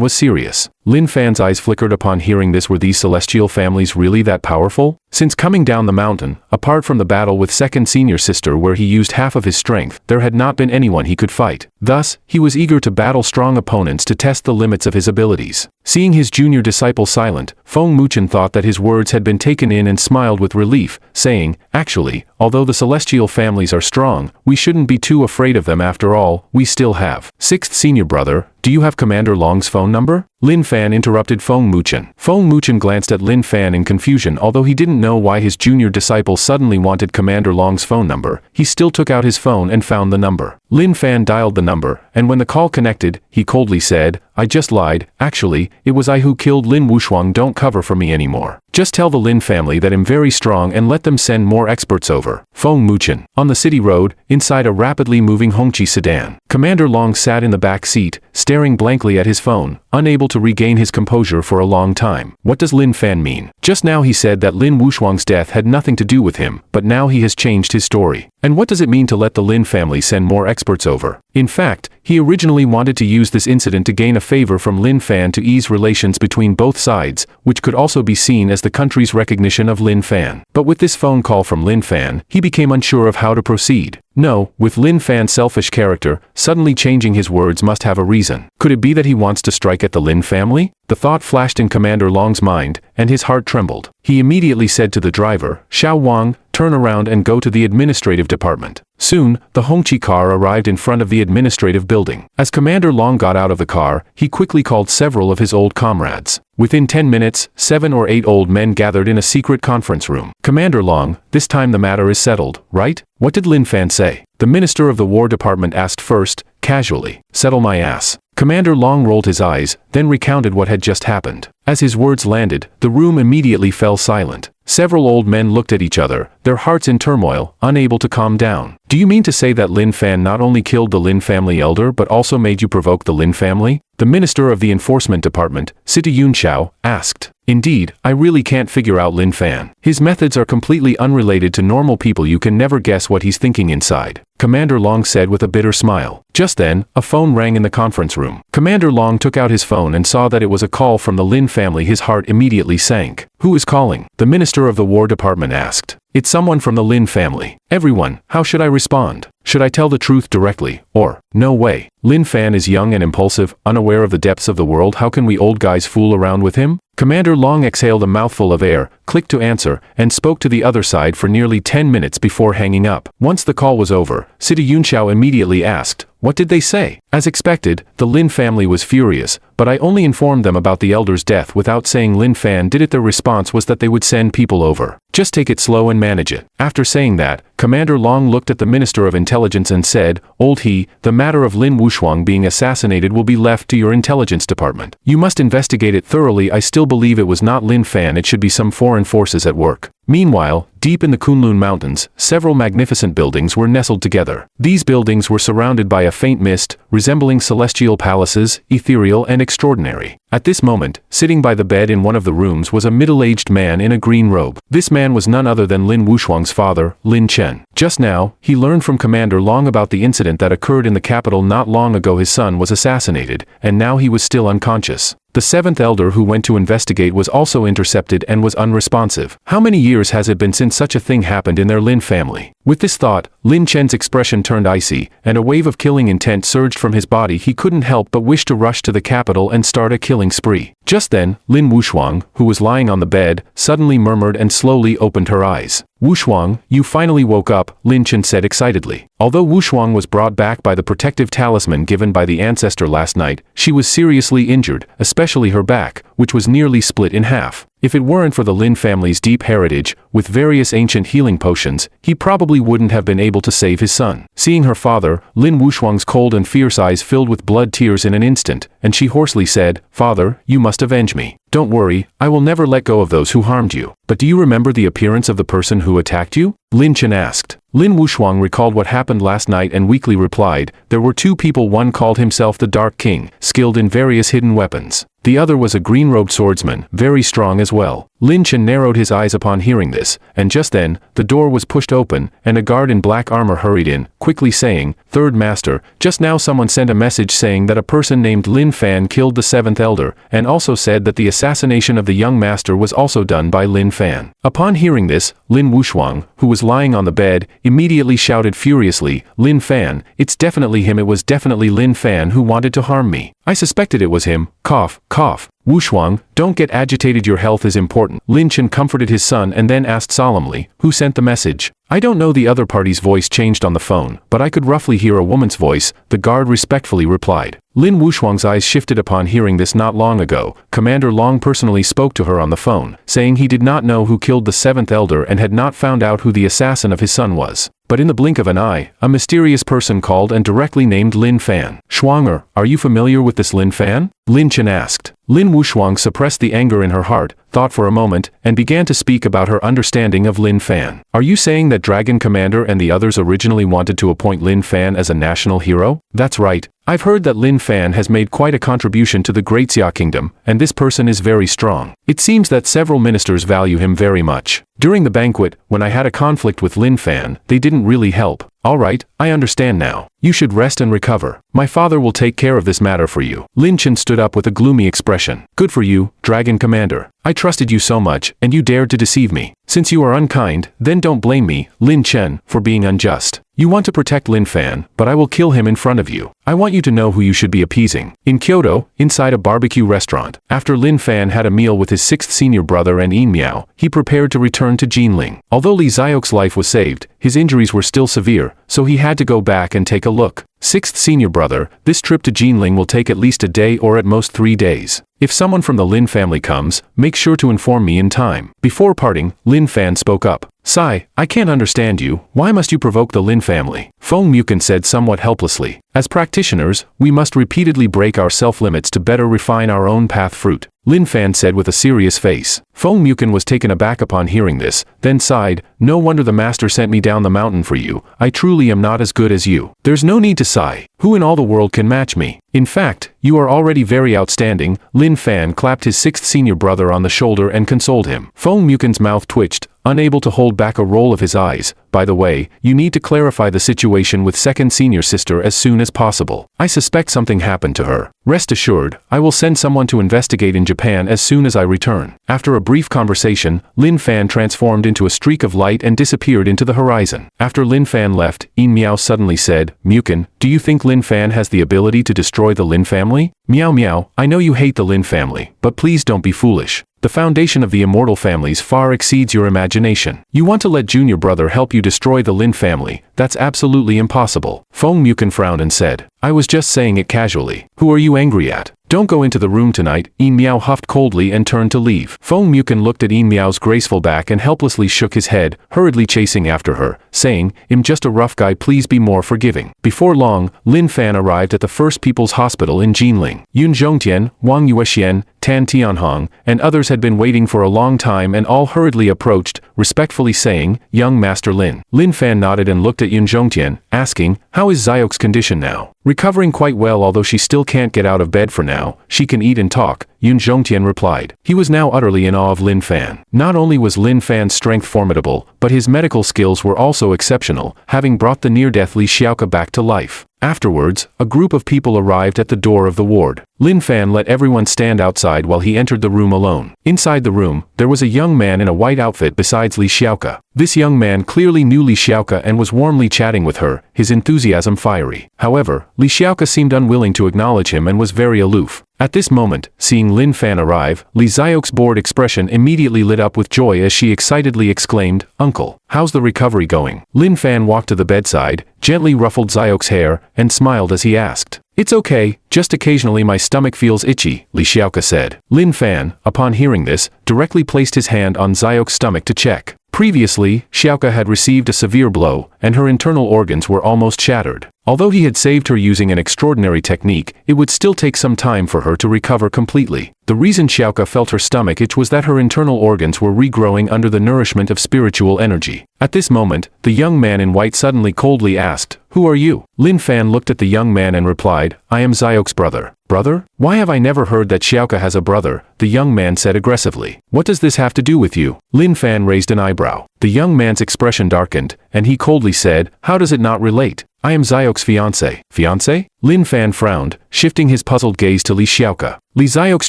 was serious. Lin Fan's eyes flickered upon hearing this. Were these celestial families really that powerful? Since coming down the mountain, apart from the battle with second senior sister where he used half of his strength, there had not been anyone he could fight. Thus, he was eager to battle strong opponents to test the limits of his abilities. Seeing his junior disciple silent, Feng Muchen thought that his words had been taken in and smiled with relief, saying, "Actually, although the celestial families are strong, we shouldn't be too afraid of them. After all, we still have." Sixth senior brother, do you have Commander Long's phone number? Lin Fan interrupted Feng Muchen. Feng Muchen glanced at Lin Fan in confusion. Although he didn't know why his junior disciple suddenly wanted Commander Long's phone number, he still took out his phone and found the number. Lin Fan dialed the number, and when the call connected, he coldly said, "I just lied. Actually, it was I who killed Lin Wushuang. Don't cover for me anymore. Just tell the Lin family that I'm very strong and let them send more experts over." Feng Muchen. On the city road, inside a rapidly moving Hongqi sedan, Commander Long sat in the back seat, staring blankly at his phone, unable to regain his composure for a long time. What does Lin Fan mean? Just now he said that Lin Wushuang's death had nothing to do with him, but now he has changed his story. And what does it mean to let the Lin family send more experts over? In fact, he originally wanted to use this incident to gain a favor from Lin Fan to ease relations between both sides, which could also be seen as the country's recognition of Lin Fan. But with this phone call from Lin Fan, he became unsure of how to proceed. No, with Lin Fan's selfish character, suddenly changing his words must have a reason. Could it be that he wants to strike at the Lin family? The thought flashed in Commander Long's mind, and his heart trembled. He immediately said to the driver, "Xiao Wang, turn around and go to the administrative department." Soon, the Hongqi car arrived in front of the administrative building. As Commander Long got out of the car, he quickly called several of his old comrades. Within 10 minutes, 7 or 8 old men gathered in a secret conference room. "Commander Long, this time the matter is settled, right? What did Lin Fan say?" The Minister of the War Department asked first, casually. "Settle my ass." Commander Long rolled his eyes, then recounted what had just happened. As his words landed, the room immediately fell silent. Several old men looked at each other, their hearts in turmoil, unable to calm down. "Do you mean to say that Lin Fan not only killed the Lin family elder but also made you provoke the Lin family?" The Minister of the Enforcement Department, Sita Yunxiao, asked. "Indeed, I really can't figure out Lin Fan. His methods are completely unrelated to normal people. You can never guess what he's thinking inside," Commander Long said with a bitter smile. Just then, a phone rang in the conference room. Commander Long took out his phone and saw that it was a call from the Lin family. His heart immediately sank. "Who is calling?" the Minister of the War Department asked. "It's someone from the Lin family." "Everyone, how should I respond? Should I tell the truth directly, or, no way? Lin Fan is young and impulsive, unaware of the depths of the world. How can we old guys fool around with him?" Commander Long exhaled a mouthful of air, clicked to answer, and spoke to the other side for nearly 10 minutes before hanging up. Once the call was over, Sita Yunxiao immediately asked, "What did they say?" As expected, the Lin family was furious, but I only informed them about the elder's death without saying Lin Fan did it. Their response was that they would send people over. "Just take it slow and manage it." After saying that, Commander Long looked at the Minister of Intelligence and said, "Old he, the matter of Lin Wushuang being assassinated will be left to your intelligence department. You must investigate it thoroughly. I still believe it was not Lin Fan. It should be some foreign forces at work." Meanwhile, deep in the Kunlun Mountains, several magnificent buildings were nestled together. These buildings were surrounded by a faint mist, resembling celestial palaces, ethereal and extraordinary. At this moment, sitting by the bed in one of the rooms was a middle-aged man in a green robe. This man was none other than Lin Wushuang's father, Lin Chen. Just now, he learned from Commander Long about the incident that occurred in the capital not long ago. His son was assassinated, and now he was still unconscious. The seventh elder who went to investigate was also intercepted and was unresponsive. How many years has it been since such a thing happened in their Lin family? With this thought, Lin Chen's expression turned icy, and a wave of killing intent surged from his body. He couldn't help but wish to rush to the capital and start a killing spree. Just then, Lin Wushuang, who was lying on the bed, suddenly murmured and slowly opened her eyes. "Wushuang, you finally woke up," Lin Chen said excitedly. Although Wushuang was brought back by the protective talisman given by the ancestor last night, she was seriously injured, especially her back, which was nearly split in half. If it weren't for the Lin family's deep heritage, with various ancient healing potions, he probably wouldn't have been able to save his son. Seeing her father, Lin Wushuang's cold and fierce eyes filled with blood tears in an instant, and she hoarsely said, "Father, you must avenge me. Don't worry, I will never let go of those who harmed you." but do you remember the appearance of the person who attacked you? Lin Chen asked. Lin Wushuang recalled what happened last night and weakly replied, there were two people, one called himself the Dark King, skilled in various hidden weapons. The other was a green-robed swordsman, very strong as well. Lin Chen narrowed his eyes upon hearing this, and just then, the door was pushed open, and a guard in black armor hurried in, quickly saying, Third Master, just now someone sent a message saying that a person named Lin Fan killed the seventh elder, and also said that the assassination of the young master was also done by Lin Fan. Upon hearing this, Lin Wushuang, who was lying on the bed, immediately shouted furiously, Lin Fan, it's definitely him, it was definitely Lin Fan who wanted to harm me. I suspected it was him, cough, cough. Wushuang, don't get agitated, your health is important. Lin Chen comforted his son and then asked solemnly, who sent the message? I don't know. The other party's voice changed on the phone, but I could roughly hear a woman's voice, the guard respectfully replied. Lin Wushuang's eyes shifted upon hearing this. Not long ago, Commander Long personally spoke to her on the phone, saying he did not know who killed the seventh elder and had not found out who the assassin of his son was. But in the blink of an eye, a mysterious person called and directly named Lin Fan. Shuanger, are you familiar with this Lin Fan? Lin Chen asked. Lin Wushuang suppressed the anger in her heart, thought for a moment, and began to speak about her understanding of Lin Fan. Are you saying that Dragon Commander and the others originally wanted to appoint Lin Fan as a national hero? That's right. I've heard that Lin Fan has made quite a contribution to the Great Xia Kingdom, and this person is very strong. It seems that several ministers value him very much. During the banquet, when I had a conflict with Lin Fan, they didn't really help. All right, I understand now. You should rest and recover. My father will take care of this matter for you. Lin Chen stood up with a gloomy expression. Good for you, Dragon Commander. I trusted you so much, and you dared to deceive me. Since you are unkind, then don't blame me, Lin Chen, for being unjust. You want to protect Lin Fan, but I will kill him in front of you. I want you to know who you should be appeasing. In Kyoto, inside a barbecue restaurant, after Lin Fan had a meal with his sixth senior brother and Yin Miao, he prepared to return to Jinling. Although Li Xiaox's life was saved, his injuries were still severe, so he had to go back and take a look. Sixth senior brother, this trip to Jinling will take at least a day or at most 3 days. If someone from the Lin family comes, make sure to inform me in time. Before parting, Lin Fan spoke up. Sai, I can't understand you. Why must you provoke the Lin family? Feng Mukin said somewhat helplessly. As practitioners, we must repeatedly break our self-limits to better refine our own path fruit. Lin Fan said with a serious face. Feng Mukin was taken aback upon hearing this, then sighed, no wonder the master sent me down the mountain for you. I truly am not as good as you. There's no need to sigh. Who in all the world can match me? In fact, you are already very outstanding. Lin Fan clapped his sixth senior brother on the shoulder and consoled him. Feng Mukin's mouth twitched, unable to hold back a roll of his eyes. By the way, you need to clarify the situation with second senior sister as soon as possible. I suspect something happened to her. Rest assured, I will send someone to investigate in Japan as soon as I return. After a brief conversation, Lin Fan transformed into a streak of light and disappeared into the horizon. After Lin Fan left, Yin Miao suddenly said, Mukin, do you think Lin Fan has the ability to destroy the Lin family? Miao Miao, I know you hate the Lin family, but please don't be foolish. The foundation of the immortal families far exceeds your imagination. You want to let junior brother help you destroy the Lin family? That's absolutely impossible. Feng Mukin frowned and said, I was just saying it casually. Who are you angry at? Don't go into the room tonight. Yin Miao huffed coldly and turned to leave. Feng Mukin looked at Yin Miao's graceful back and helplessly shook his head, hurriedly chasing after her, saying, I'm just a rough guy, please be more forgiving. Before long, Lin Fan arrived at the First People's Hospital in Jinling. Yun Zhongtian, Wang Yuexian, Tan Tianhong, and others had been waiting for a long time and all hurriedly approached, respectfully saying, Young Master Lin. Lin Fan nodded and looked at Yun Zhongtian, asking, how is Xiaox's condition now? Recovering quite well, although she still can't get out of bed for now. She can eat and talk, Yun Zhongtian replied. He was now utterly in awe of Lin Fan. Not only was Lin Fan's strength formidable, but his medical skills were also exceptional, having brought the near-death Li Xiaoka back to life. Afterwards, a group of people arrived at the door of the ward. Lin Fan let everyone stand outside while he entered the room alone. Inside the room, there was a young man in a white outfit besides Li Xiaoka. This young man clearly knew Li Xiaoka and was warmly chatting with her, his enthusiasm fiery. However, Li Xiaoka seemed unwilling to acknowledge him and was very aloof. At this moment, seeing Lin Fan arrive, Li Xiaox's bored expression immediately lit up with joy as she excitedly exclaimed, Uncle, how's the recovery going? Lin Fan walked to the bedside, gently ruffled Xiaox's hair, and smiled as he asked. It's okay, just occasionally my stomach feels itchy, Li Xiaoka said. Lin Fan, upon hearing this, directly placed his hand on Xiaox's stomach to check. Previously, Xiaoka had received a severe blow, and her internal organs were almost shattered. Although he had saved her using an extraordinary technique, it would still take some time for her to recover completely. The The reason Xiaoka felt her stomach itch was that her internal organs were regrowing under the nourishment of spiritual energy. At this moment, the young man in white suddenly coldly asked, "Who are you?" Lin Fan looked at the young man and replied, "I am Xiaoka's brother." "Brother? Why have I never heard that Xiaoka has a brother?" the young man said aggressively. "What does this have to do with you?" Lin Fan raised an eyebrow. The young man's expression darkened, and he coldly said, "How does it not relate? I am Xiaoka's fiancé." "Fiancé?" Lin Fan frowned, shifting his puzzled gaze to Li Xiaoka. Li Xiaoka's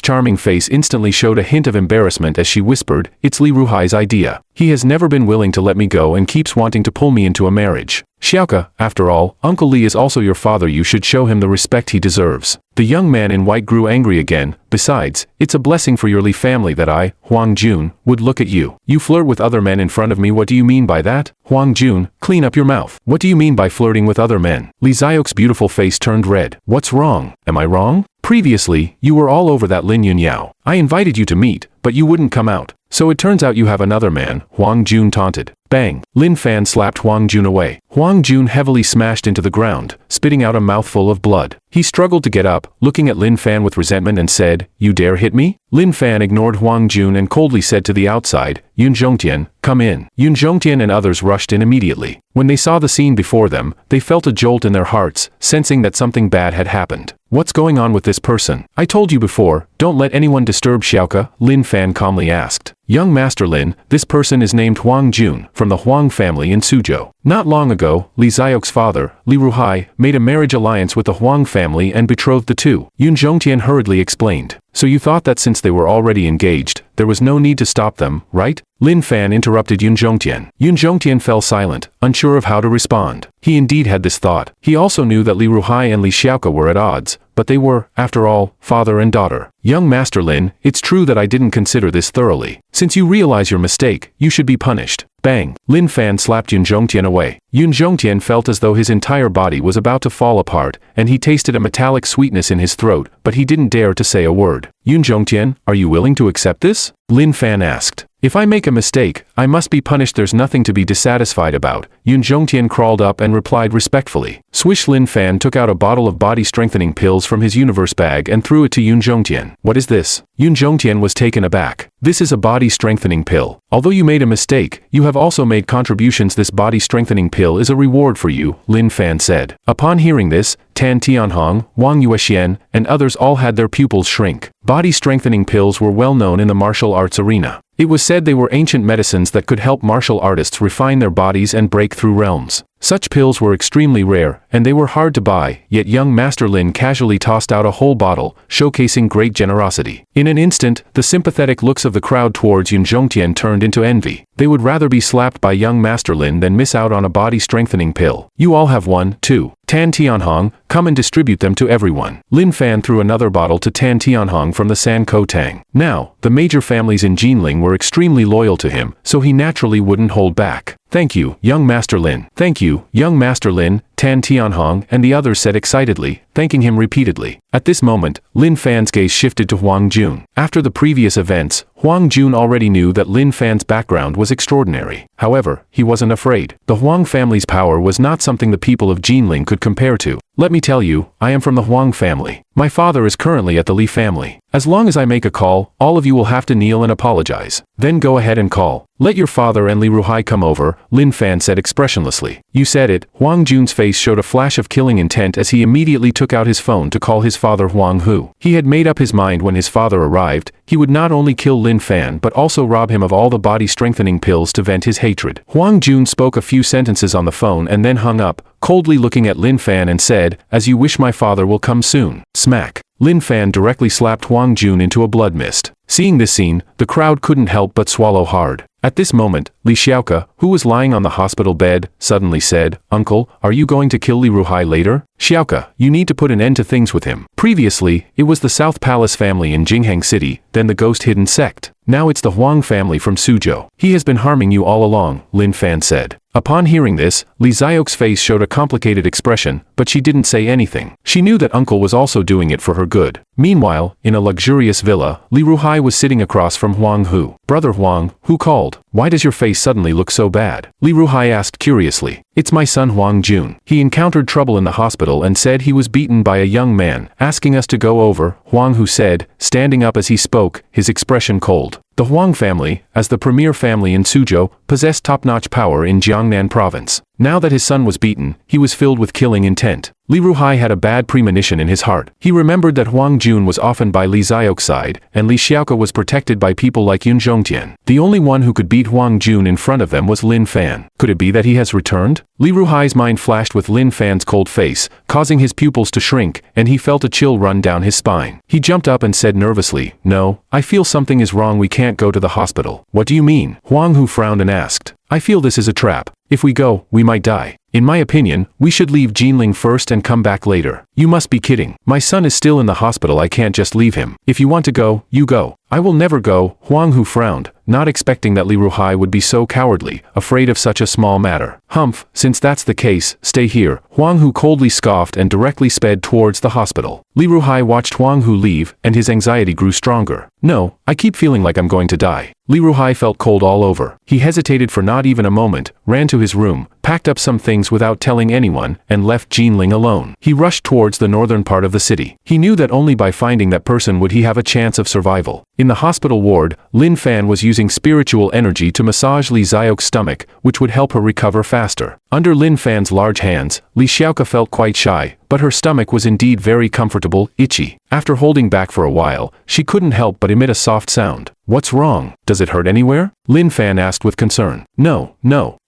charming face instantly showed a hint of embarrassment as she whispered, "It's Li Ruhai's idea. He has never been willing to let me go and keeps wanting to pull me into a marriage. Xiaoka, after all, Uncle Li is also your father. You should show him the respect he deserves." The young man in white grew angry again. "Besides, it's a blessing for your Li family that I, Huang Jun, would look at you. You flirt with other men in front of me. What do you mean by that? Huang Jun, clean up your mouth. What do you mean by flirting with other men?" Li Xiaoka's beautiful face turned red. "What's wrong? Am I wrong? Previously, you were all over that Lin Yunyao. I invited you to meet, but you wouldn't come out. So it turns out you have another man," Huang Jun taunted. Bang! Lin Fan slapped Huang Jun away. Huang Jun heavily smashed into the ground, spitting out a mouthful of blood. He struggled to get up, looking at Lin Fan with resentment and said, "You dare hit me?" Lin Fan ignored Huang Jun and coldly said to the outside, "Yun Zhongtian, come in." Yun Zhongtian and others rushed in immediately. When they saw the scene before them, they felt a jolt in their hearts, sensing that something bad had happened. "What's going on with this person?" "I told you before, don't let anyone disturb Xiaoka," Lin Fan calmly asked. "Young Master Lin, this person is named Huang Jun, from the Huang family in Suzhou. Not long ago, Li Xiaoka's father, Li Ruhai, made a marriage alliance with the Huang family and betrothed the two," Yun Zhongtian hurriedly explained. "So you thought that since they were already engaged, there was no need to stop them, right?" Lin Fan interrupted Yun Zhongtian. Yun Zhongtian fell silent, unsure of how to respond. He indeed had this thought. He also knew that Li Ruhai and Li Xiaoka were at odds, but they were, after all, father and daughter. "Young Master Lin, it's true that I didn't consider this thoroughly. Since you realize your mistake, you should be punished." Bang! Lin Fan slapped Yun Zhongtian away. Yun Zhongtian felt as though his entire body was about to fall apart, and he tasted a metallic sweetness in his throat, but he didn't dare to say a word. "Yun Zhongtian, are you willing to accept this?" Lin Fan asked. "If I make a mistake, I must be punished. There's nothing to be dissatisfied about." Yun Zhongtian crawled up and replied respectfully. Swish! Lin Fan took out a bottle of body-strengthening pills from his universe bag and threw it to Yun Zhongtian. "What is this?" Yun Zhongtian was taken aback. "This is a body-strengthening pill. Although you made a mistake, you have also made contributions. This body-strengthening pill is a reward for you," Lin Fan said. Upon hearing this, Tan Tianhong, Wang Yuexian, and others all had their pupils shrink. Body-strengthening pills were well known in the martial arts arena. It was said they were ancient medicines that could help martial artists refine their bodies and break through realms. Such pills were extremely rare, and they were hard to buy, yet young Master Lin casually tossed out a whole bottle, showcasing great generosity. In an instant, the sympathetic looks of the crowd towards Yun Zhongtian turned into envy. They would rather be slapped by young Master Lin than miss out on a body-strengthening pill. "You all have one, too. Tan Tianhong, come and distribute them to everyone." Lin Fan threw another bottle to Tan Tianhong from the San Ko Tang. Now, the major families in Jinling were extremely loyal to him, so he naturally wouldn't hold back. "Thank you, young Master Lin." "Thank you, young Master Lin," Tan Tianhong and the others said excitedly, thanking him repeatedly. At this moment, Lin Fan's gaze shifted to Huang Jun. After the previous events, Huang Jun already knew that Lin Fan's background was extraordinary. However, he wasn't afraid. The Huang family's power was not something the people of Jinling could compare to. "Let me tell you, I am from the Huang family. My father is currently at the Li family. As long as I make a call, all of you will have to kneel and apologize. Then go ahead and call. Let your father and Li Ruhai come over," Lin Fan said expressionlessly. "You said it." Huang Jun's face showed a flash of killing intent as he immediately took out his phone to call his father Huang Hu. He had made up his mind when his father arrived, he would not only kill Lin Fan but also rob him of all the body-strengthening pills to vent his hatred. Huang Jun spoke a few sentences on the phone and then hung up, coldly looking at Lin Fan and said, "As you wish, my father will come soon." Smack! Lin Fan directly slapped Huang Jun into a blood mist. Seeing this scene, the crowd couldn't help but swallow hard. At this moment, Li Xiaoka, who was lying on the hospital bed, suddenly said, "Uncle, are you going to kill Li Ruhai later?" "Xiaoka, you need to put an end to things with him. Previously, it was the South Palace family in Jinghang City, then the Ghost Hidden Sect. Now it's the Huang family from Suzhou. He has been harming you all along," Lin Fan said. Upon hearing this, Li Xiao's face showed a complicated expression, but she didn't say anything. She knew that uncle was also doing it for her good. Meanwhile, in a luxurious villa, Li Ruhai was sitting across from Huang Hu. Brother Huang, who called? Why does your face suddenly look so bad? Li Ruhai asked curiously. It's my son Huang Jun. He encountered trouble in the hospital and said he was beaten by a young man, asking us to go over, Huang Hu said, standing up as he spoke, his expression cold. The Huang family, as the premier family in Suzhou, possessed top-notch power in Jiangnan province. Now that his son was beaten, he was filled with killing intent. Li Ruhai had a bad premonition in his heart. He remembered that Huang Jun was often by Li Xiao's side, and Li Xiaoka was protected by people like Yun Zhongtian. The only one who could beat Huang Jun in front of them was Lin Fan. Could it be that he has returned? Li Ruhai's mind flashed with Lin Fan's cold face, causing his pupils to shrink, and he felt a chill run down his spine. He jumped up and said nervously, "No, I feel something is wrong, we can't go to the hospital." "What do you mean?" Huang Hu frowned and asked. "I feel this is a trap. If we go, we might die. In my opinion, we should leave Jinling first and come back later." "You must be kidding. My son is still in the hospital, I can't just leave him. If you want to go, you go." "I will never go," Huang Hu frowned, not expecting that Li Ruhai would be so cowardly, afraid of such a small matter. "Humph, since that's the case, stay here." Huang Hu coldly scoffed and directly sped towards the hospital. Li Ruhai watched Huang Hu leave, and his anxiety grew stronger. "No, I keep feeling like I'm going to die." Li Ruhai felt cold all over. He hesitated for not even a moment, ran to his room, packed up some things without telling anyone, and left Jinling alone. He rushed towards the northern part of the city. He knew that only by finding that person would he have a chance of survival. In the hospital ward, Lin Fan was using spiritual energy to massage Li Xiao's stomach, which would help her recover faster. Under Lin Fan's large hands, Li Xiaoka felt quite shy, but her stomach was indeed very comfortable, itchy. After holding back for a while, she couldn't help but emit a soft sound. "What's wrong? Does it hurt anywhere?" Lin Fan asked with concern. No.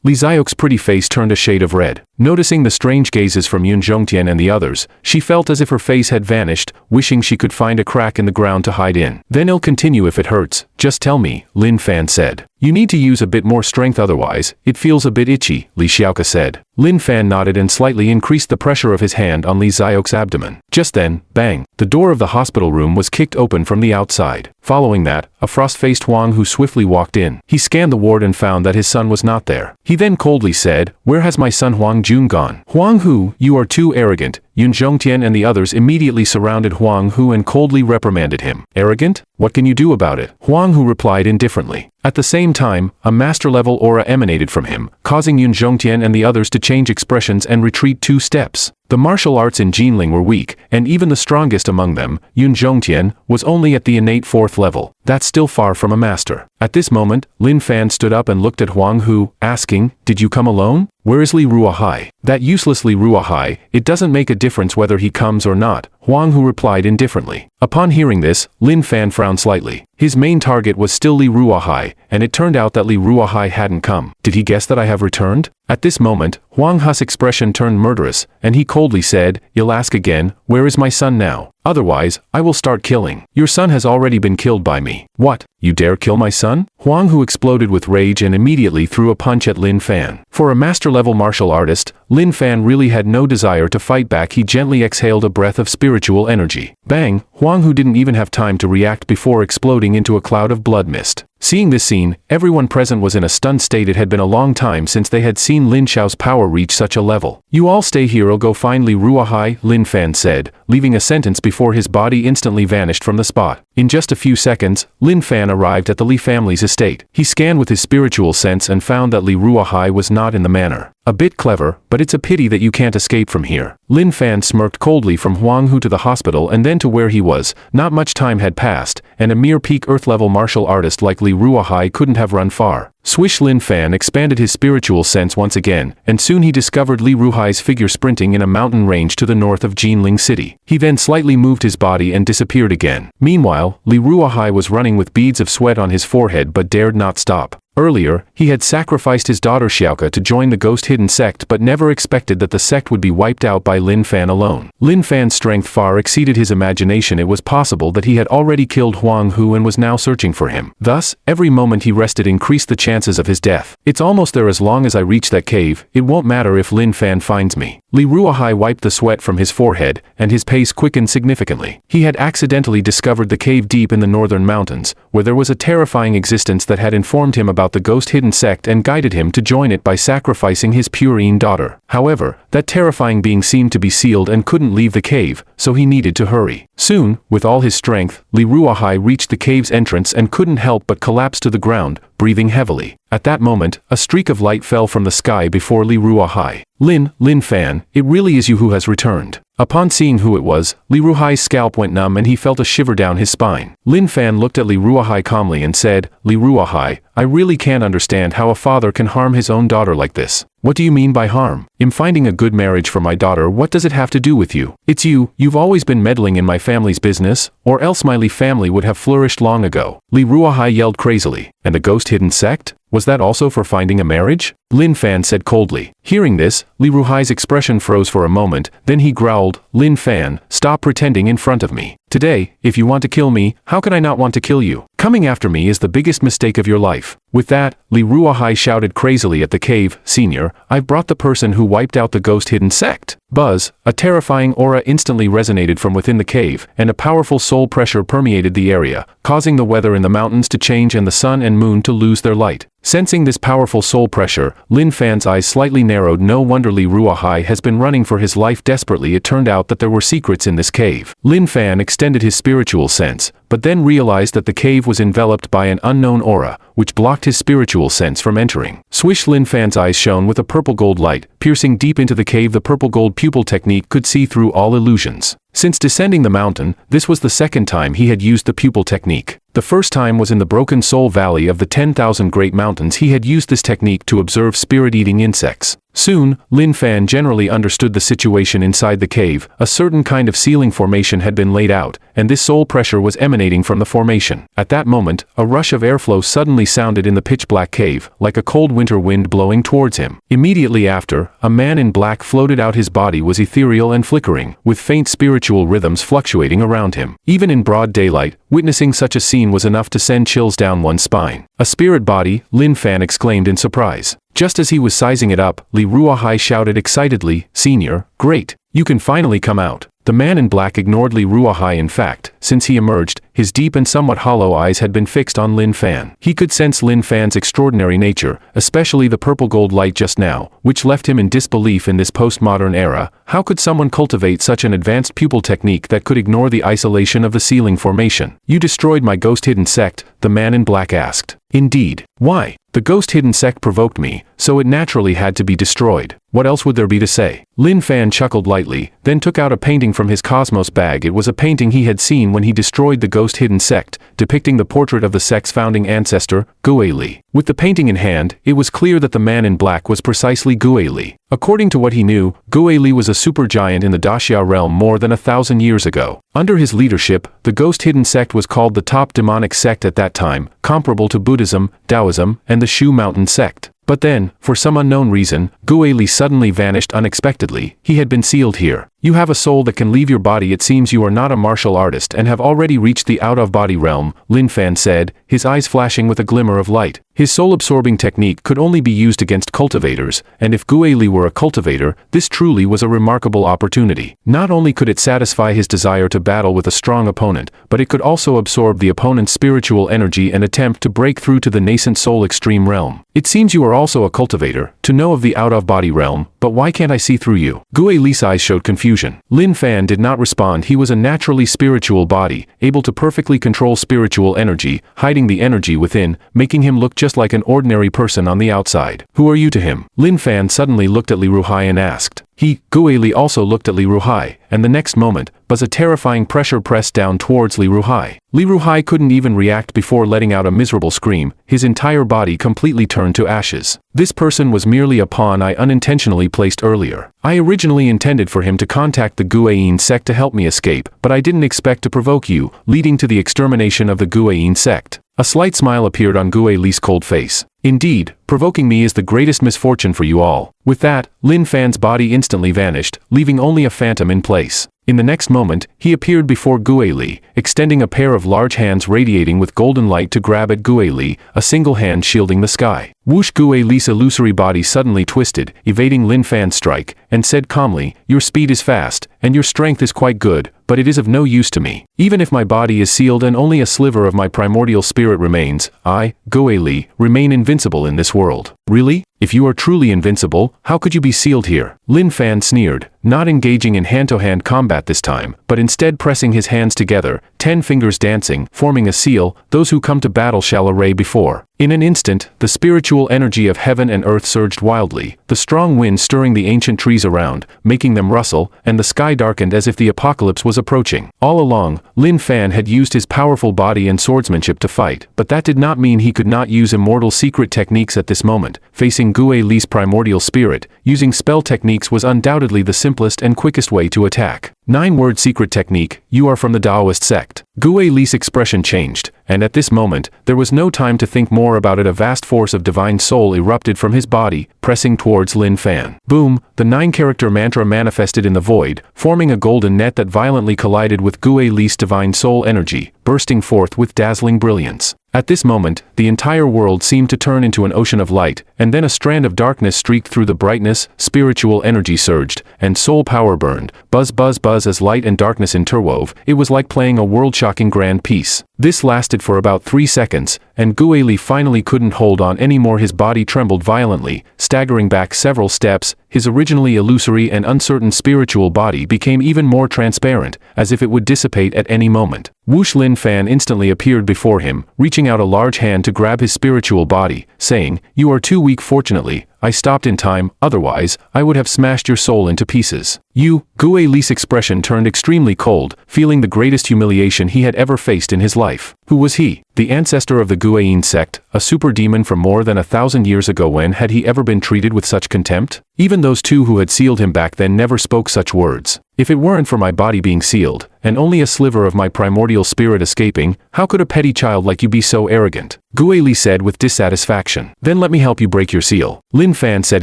Li Xiao's pretty face turned a shade of red. Noticing the strange gazes from Yun Zhongtian and the others, she felt as if her face had vanished, wishing she could find a crack in the ground to hide in. "Then I'll continue if it hurts. Just tell me," Lin Fan said. "You need to use a bit more strength, otherwise, it feels a bit itchy," Li Xiaoka said. Lin Fan nodded and slightly increased the pressure of his hand on Li Xiao's abdomen. Just then, bang, the door of the hospital room was kicked open from the outside. Following that, a frost-faced Huang Hu swiftly walked in. He scanned the ward and found that his son was not there. He then coldly said, "Where has my son Huang Jun gone?" "Huang Hu, you are too arrogant." Yun Zhongtian and the others immediately surrounded Huang Hu and coldly reprimanded him. "Arrogant? What can you do about it?" Huang Hu replied indifferently. At the same time, a master-level aura emanated from him, causing Yun Zhongtian and the others to change expressions and retreat 2 steps. The martial arts in Jinling were weak, and even the strongest among them, Yun Zhongtian, was only at the innate 4th level. That's still far from a master. At this moment, Lin Fan stood up and looked at Huang Hu, asking, "Did you come alone? Where is Li Ruahai?" "That useless Li Ruahai, it doesn't make a difference whether he comes or not," Huang Hu replied indifferently. Upon hearing this, Lin Fan frowned slightly. His main target was still Li Ruahai, and it turned out that Li Ruahai hadn't come. Did he guess that I have returned? At this moment, Huang Hu's expression turned murderous, and he coldly said, "You'll ask again, where is my son now? Otherwise, I will start killing. Your son has already been killed by me." "What? You dare kill my son?" Huang Hu exploded with rage and immediately threw a punch at Lin Fan. For a master-level martial artist, Lin Fan really had no desire to fight back. He gently exhaled a breath of spiritual energy. Bang! Huang Hu didn't even have time to react before exploding into a cloud of blood mist. Seeing this scene, everyone present was in a stunned state. It had been a long time since they had seen Lin Xiao's power reach such a level. "You all stay here, I'll go find Li Ruahai," Lin Fan said, leaving a sentence before his body instantly vanished from the spot. In just a few seconds, Lin Fan arrived at the Li family's estate. He scanned with his spiritual sense and found that Li Ruahai was not in the manor. "A bit clever, but it's a pity that you can't escape from here." Lin Fan smirked coldly from Huang Hu to the hospital and then to where he was. Not much time had passed, and a mere peak Earth-level martial artist like Li Ruahai couldn't have run far. Swish! Lin Fan expanded his spiritual sense once again, and soon he discovered Li Ruhai's figure sprinting in a mountain range to the north of Jinling City. He then slightly moved his body and disappeared again. Meanwhile, Li Ruahai was running with beads of sweat on his forehead but dared not stop. Earlier, he had sacrificed his daughter Xiaoka to join the Ghost Hidden sect but never expected that the sect would be wiped out by Lin Fan alone. Lin Fan's strength far exceeded his imagination. It was possible that he had already killed Huang Hu and was now searching for him. Thus, every moment he rested increased the chances of his death. "It's almost there. As long as I reach that cave, it won't matter if Lin Fan finds me." Li Ruohai wiped the sweat from his forehead, and his pace quickened significantly. He had accidentally discovered the cave deep in the northern mountains, where there was a terrifying existence that had informed him about the ghost-hidden sect and guided him to join it by sacrificing his purine daughter. However, that terrifying being seemed to be sealed and couldn't leave the cave, so he needed to hurry. Soon, with all his strength, Li Ruohai reached the cave's entrance and couldn't help but collapse to the ground, breathing heavily. At that moment, a streak of light fell from the sky before Li Ruohai. Lin Fan, it really is you who has returned. Upon seeing who it was, Li Ruohai's scalp went numb and he felt a shiver down his spine. Lin Fan looked at Li Ruohai calmly and said, Li Ruohai, I really can't understand how a father can harm his own daughter like this. What do you mean by harm? In finding a good marriage for my daughter, what does it have to do with you? It's you've always been meddling in my family's business, or else my Li family would have flourished long ago. Li Ruohai yelled crazily. And the ghost-hidden sect? Was that also for finding a marriage? Lin Fan said coldly. Hearing this, Li Ruohai's expression froze for a moment, then he growled, Lin Fan, stop pretending in front of me. Today, if you want to kill me, how can I not want to kill you? Coming after me is the biggest mistake of your life. With that, Li Ruohai shouted crazily at the cave, Senior, I've brought the person who wiped out the ghost-hidden sect. Buzz, a terrifying aura instantly resonated from within the cave, and a powerful soul pressure permeated the area, causing the weather in the mountains to change and the sun and moon to lose their light. Sensing this powerful soul pressure, Lin Fan's eyes slightly narrowed. No wonder Li Ruohai has been running for his life desperately. It turned out that there were secrets in this cave. Lin Fan extended his spiritual sense, but then realized that the cave was enveloped by an unknown aura, which blocked his spiritual sense from entering. Swish! Lin Fan's eyes shone with a purple-gold light, piercing deep into the cave. The purple-gold pupil technique could see through all illusions. Since descending the mountain, this was the second time he had used the pupil technique. The first time was in the Broken Soul Valley of the 10,000 Great Mountains. He had used this technique to observe spirit-eating insects. Soon, Lin Fan generally understood the situation inside the cave. A certain kind of ceiling formation had been laid out, and this soul pressure was emanating from the formation. At that moment, a rush of airflow suddenly sounded in the pitch-black cave, like a cold winter wind blowing towards him. Immediately after, a man in black floated out. His body was ethereal and flickering, with faint spiritual rhythms fluctuating around him. Even in broad daylight, witnessing such a scene was enough to send chills down one's spine. A spirit body, Lin Fan exclaimed in surprise. Just as he was sizing it up, Li Ruohai shouted excitedly, Senior, great, you can finally come out. The man in black ignored Li Ruohai. In fact, since he emerged, his deep and somewhat hollow eyes had been fixed on Lin Fan. He could sense Lin Fan's extraordinary nature, especially the purple gold light just now, which left him in disbelief in this postmodern era. How could someone cultivate such an advanced pupil technique that could ignore the isolation of the ceiling formation? You destroyed my ghost-hidden sect, the man in black asked. Indeed. Why? The ghost-hidden sect provoked me, so it naturally had to be destroyed. What else would there be to say? Lin Fan chuckled lightly, then took out a painting from his cosmos bag. It was a painting he had seen when he destroyed the ghost-hidden sect, depicting the portrait of the sect's founding ancestor, Gue Li. With the painting in hand, it was clear that the man in black was precisely Gue Li. According to what he knew, Gue Li was a supergiant in the Daxia realm more than 1,000 years ago. Under his leadership, the ghost-hidden sect was called the top demonic sect at that time, comparable to Buddhism, Taoism, and the Shu Mountain sect. But then, for some unknown reason, Gue Li suddenly vanished unexpectedly. He had been sealed here. You have a soul that can leave your body. It seems you are not a martial artist and have already reached the out-of-body realm, Lin Fan said, his eyes flashing with a glimmer of light. His soul-absorbing technique could only be used against cultivators, and if Gue Li were a cultivator, this truly was a remarkable opportunity. Not only could it satisfy his desire to battle with a strong opponent, but it could also absorb the opponent's spiritual energy and attempt to break through to the nascent soul extreme realm. It seems you are also a cultivator, to know of the out-of-body realm, but why can't I see through you? Gue Li's eyes showed confusion. Lin Fan did not respond. He was a naturally spiritual body, able to perfectly control spiritual energy, hiding the energy within, making him look just like an ordinary person on the outside. Who are you to him? Lin Fan suddenly looked at Li Ruohai and asked. Gue Li also looked at Li Ruohai, and the next moment, a terrifying pressure pressed down towards Li Ruohai. Li Ruohai couldn't even react before letting out a miserable scream. His entire body completely turned to ashes. This person was merely a pawn I unintentionally placed earlier. I originally intended for him to contact the Guayin sect to help me escape, but I didn't expect to provoke you, leading to the extermination of the Guayin sect. A slight smile appeared on Gue Li's cold face. Indeed, provoking me is the greatest misfortune for you all. With that, Lin Fan's body instantly vanished, leaving only a phantom in place. In the next moment, he appeared before Gue Li, extending a pair of large hands radiating with golden light to grab at Gue Li, a single hand shielding the sky. Whoosh! Gue Li's illusory body suddenly twisted, evading Lin Fan's strike, and said calmly, "Your speed is fast, and your strength is quite good, but it is of no use to me. Even if my body is sealed and only a sliver of my primordial spirit remains, I, Gue Li, remain invincible in this world." "Really? If you are truly invincible, how could you be sealed here?" Lin Fan sneered, not engaging in hand-to-hand combat this time, but instead pressing his hands together, 10 fingers dancing, forming a seal. "Those who come to battle shall array before." In an instant, the spiritual energy of heaven and earth surged wildly, the strong wind stirring the ancient trees around, making them rustle, and the sky darkened as if the apocalypse was approaching. All along, Lin Fan had used his powerful body and swordsmanship to fight, but that did not mean he could not use immortal secret techniques at this moment. Facing Gue Li's primordial spirit, using spell techniques was undoubtedly the simplest and quickest way to attack. 9-word secret technique, "You are from the Taoist sect." Gue Li's expression changed, and at this moment, there was no time to think more about it. A vast force of divine soul erupted from his body, pressing towards Lin Fan. Boom! The 9-character mantra manifested in the void, forming a golden net that violently collided with Gue Li's divine soul energy, bursting forth with dazzling brilliance. At this moment, the entire world seemed to turn into an ocean of light, and then a strand of darkness streaked through the brightness. Spiritual energy surged, and soul power burned. Buzz, buzz, buzz as light and darkness interwove. It was like playing a world-shocking grand piece. This lasted for about 3 seconds, and Gue Li finally couldn't hold on anymore. His body trembled violently, staggering back several steps. His originally illusory and uncertain spiritual body became even more transparent, as if it would dissipate at any moment. Whoosh! Lin Fan instantly appeared before him, reaching out a large hand to grab his spiritual body, saying, "You are too weak. Fortunately, I stopped in time, otherwise, I would have smashed your soul into pieces." "You?" Gue Li's expression turned extremely cold, feeling the greatest humiliation he had ever faced in his life. Who was he? The ancestor of the Guiyin sect, a super demon from more than 1,000 years ago. When had he ever been treated with such contempt? Even those two who had sealed him back then never spoke such words. "If it weren't for my body being sealed, and only a sliver of my primordial spirit escaping, how could a petty child like you be so arrogant?" Gue Li said with dissatisfaction. "Then let me help you break your seal," Lin Fan said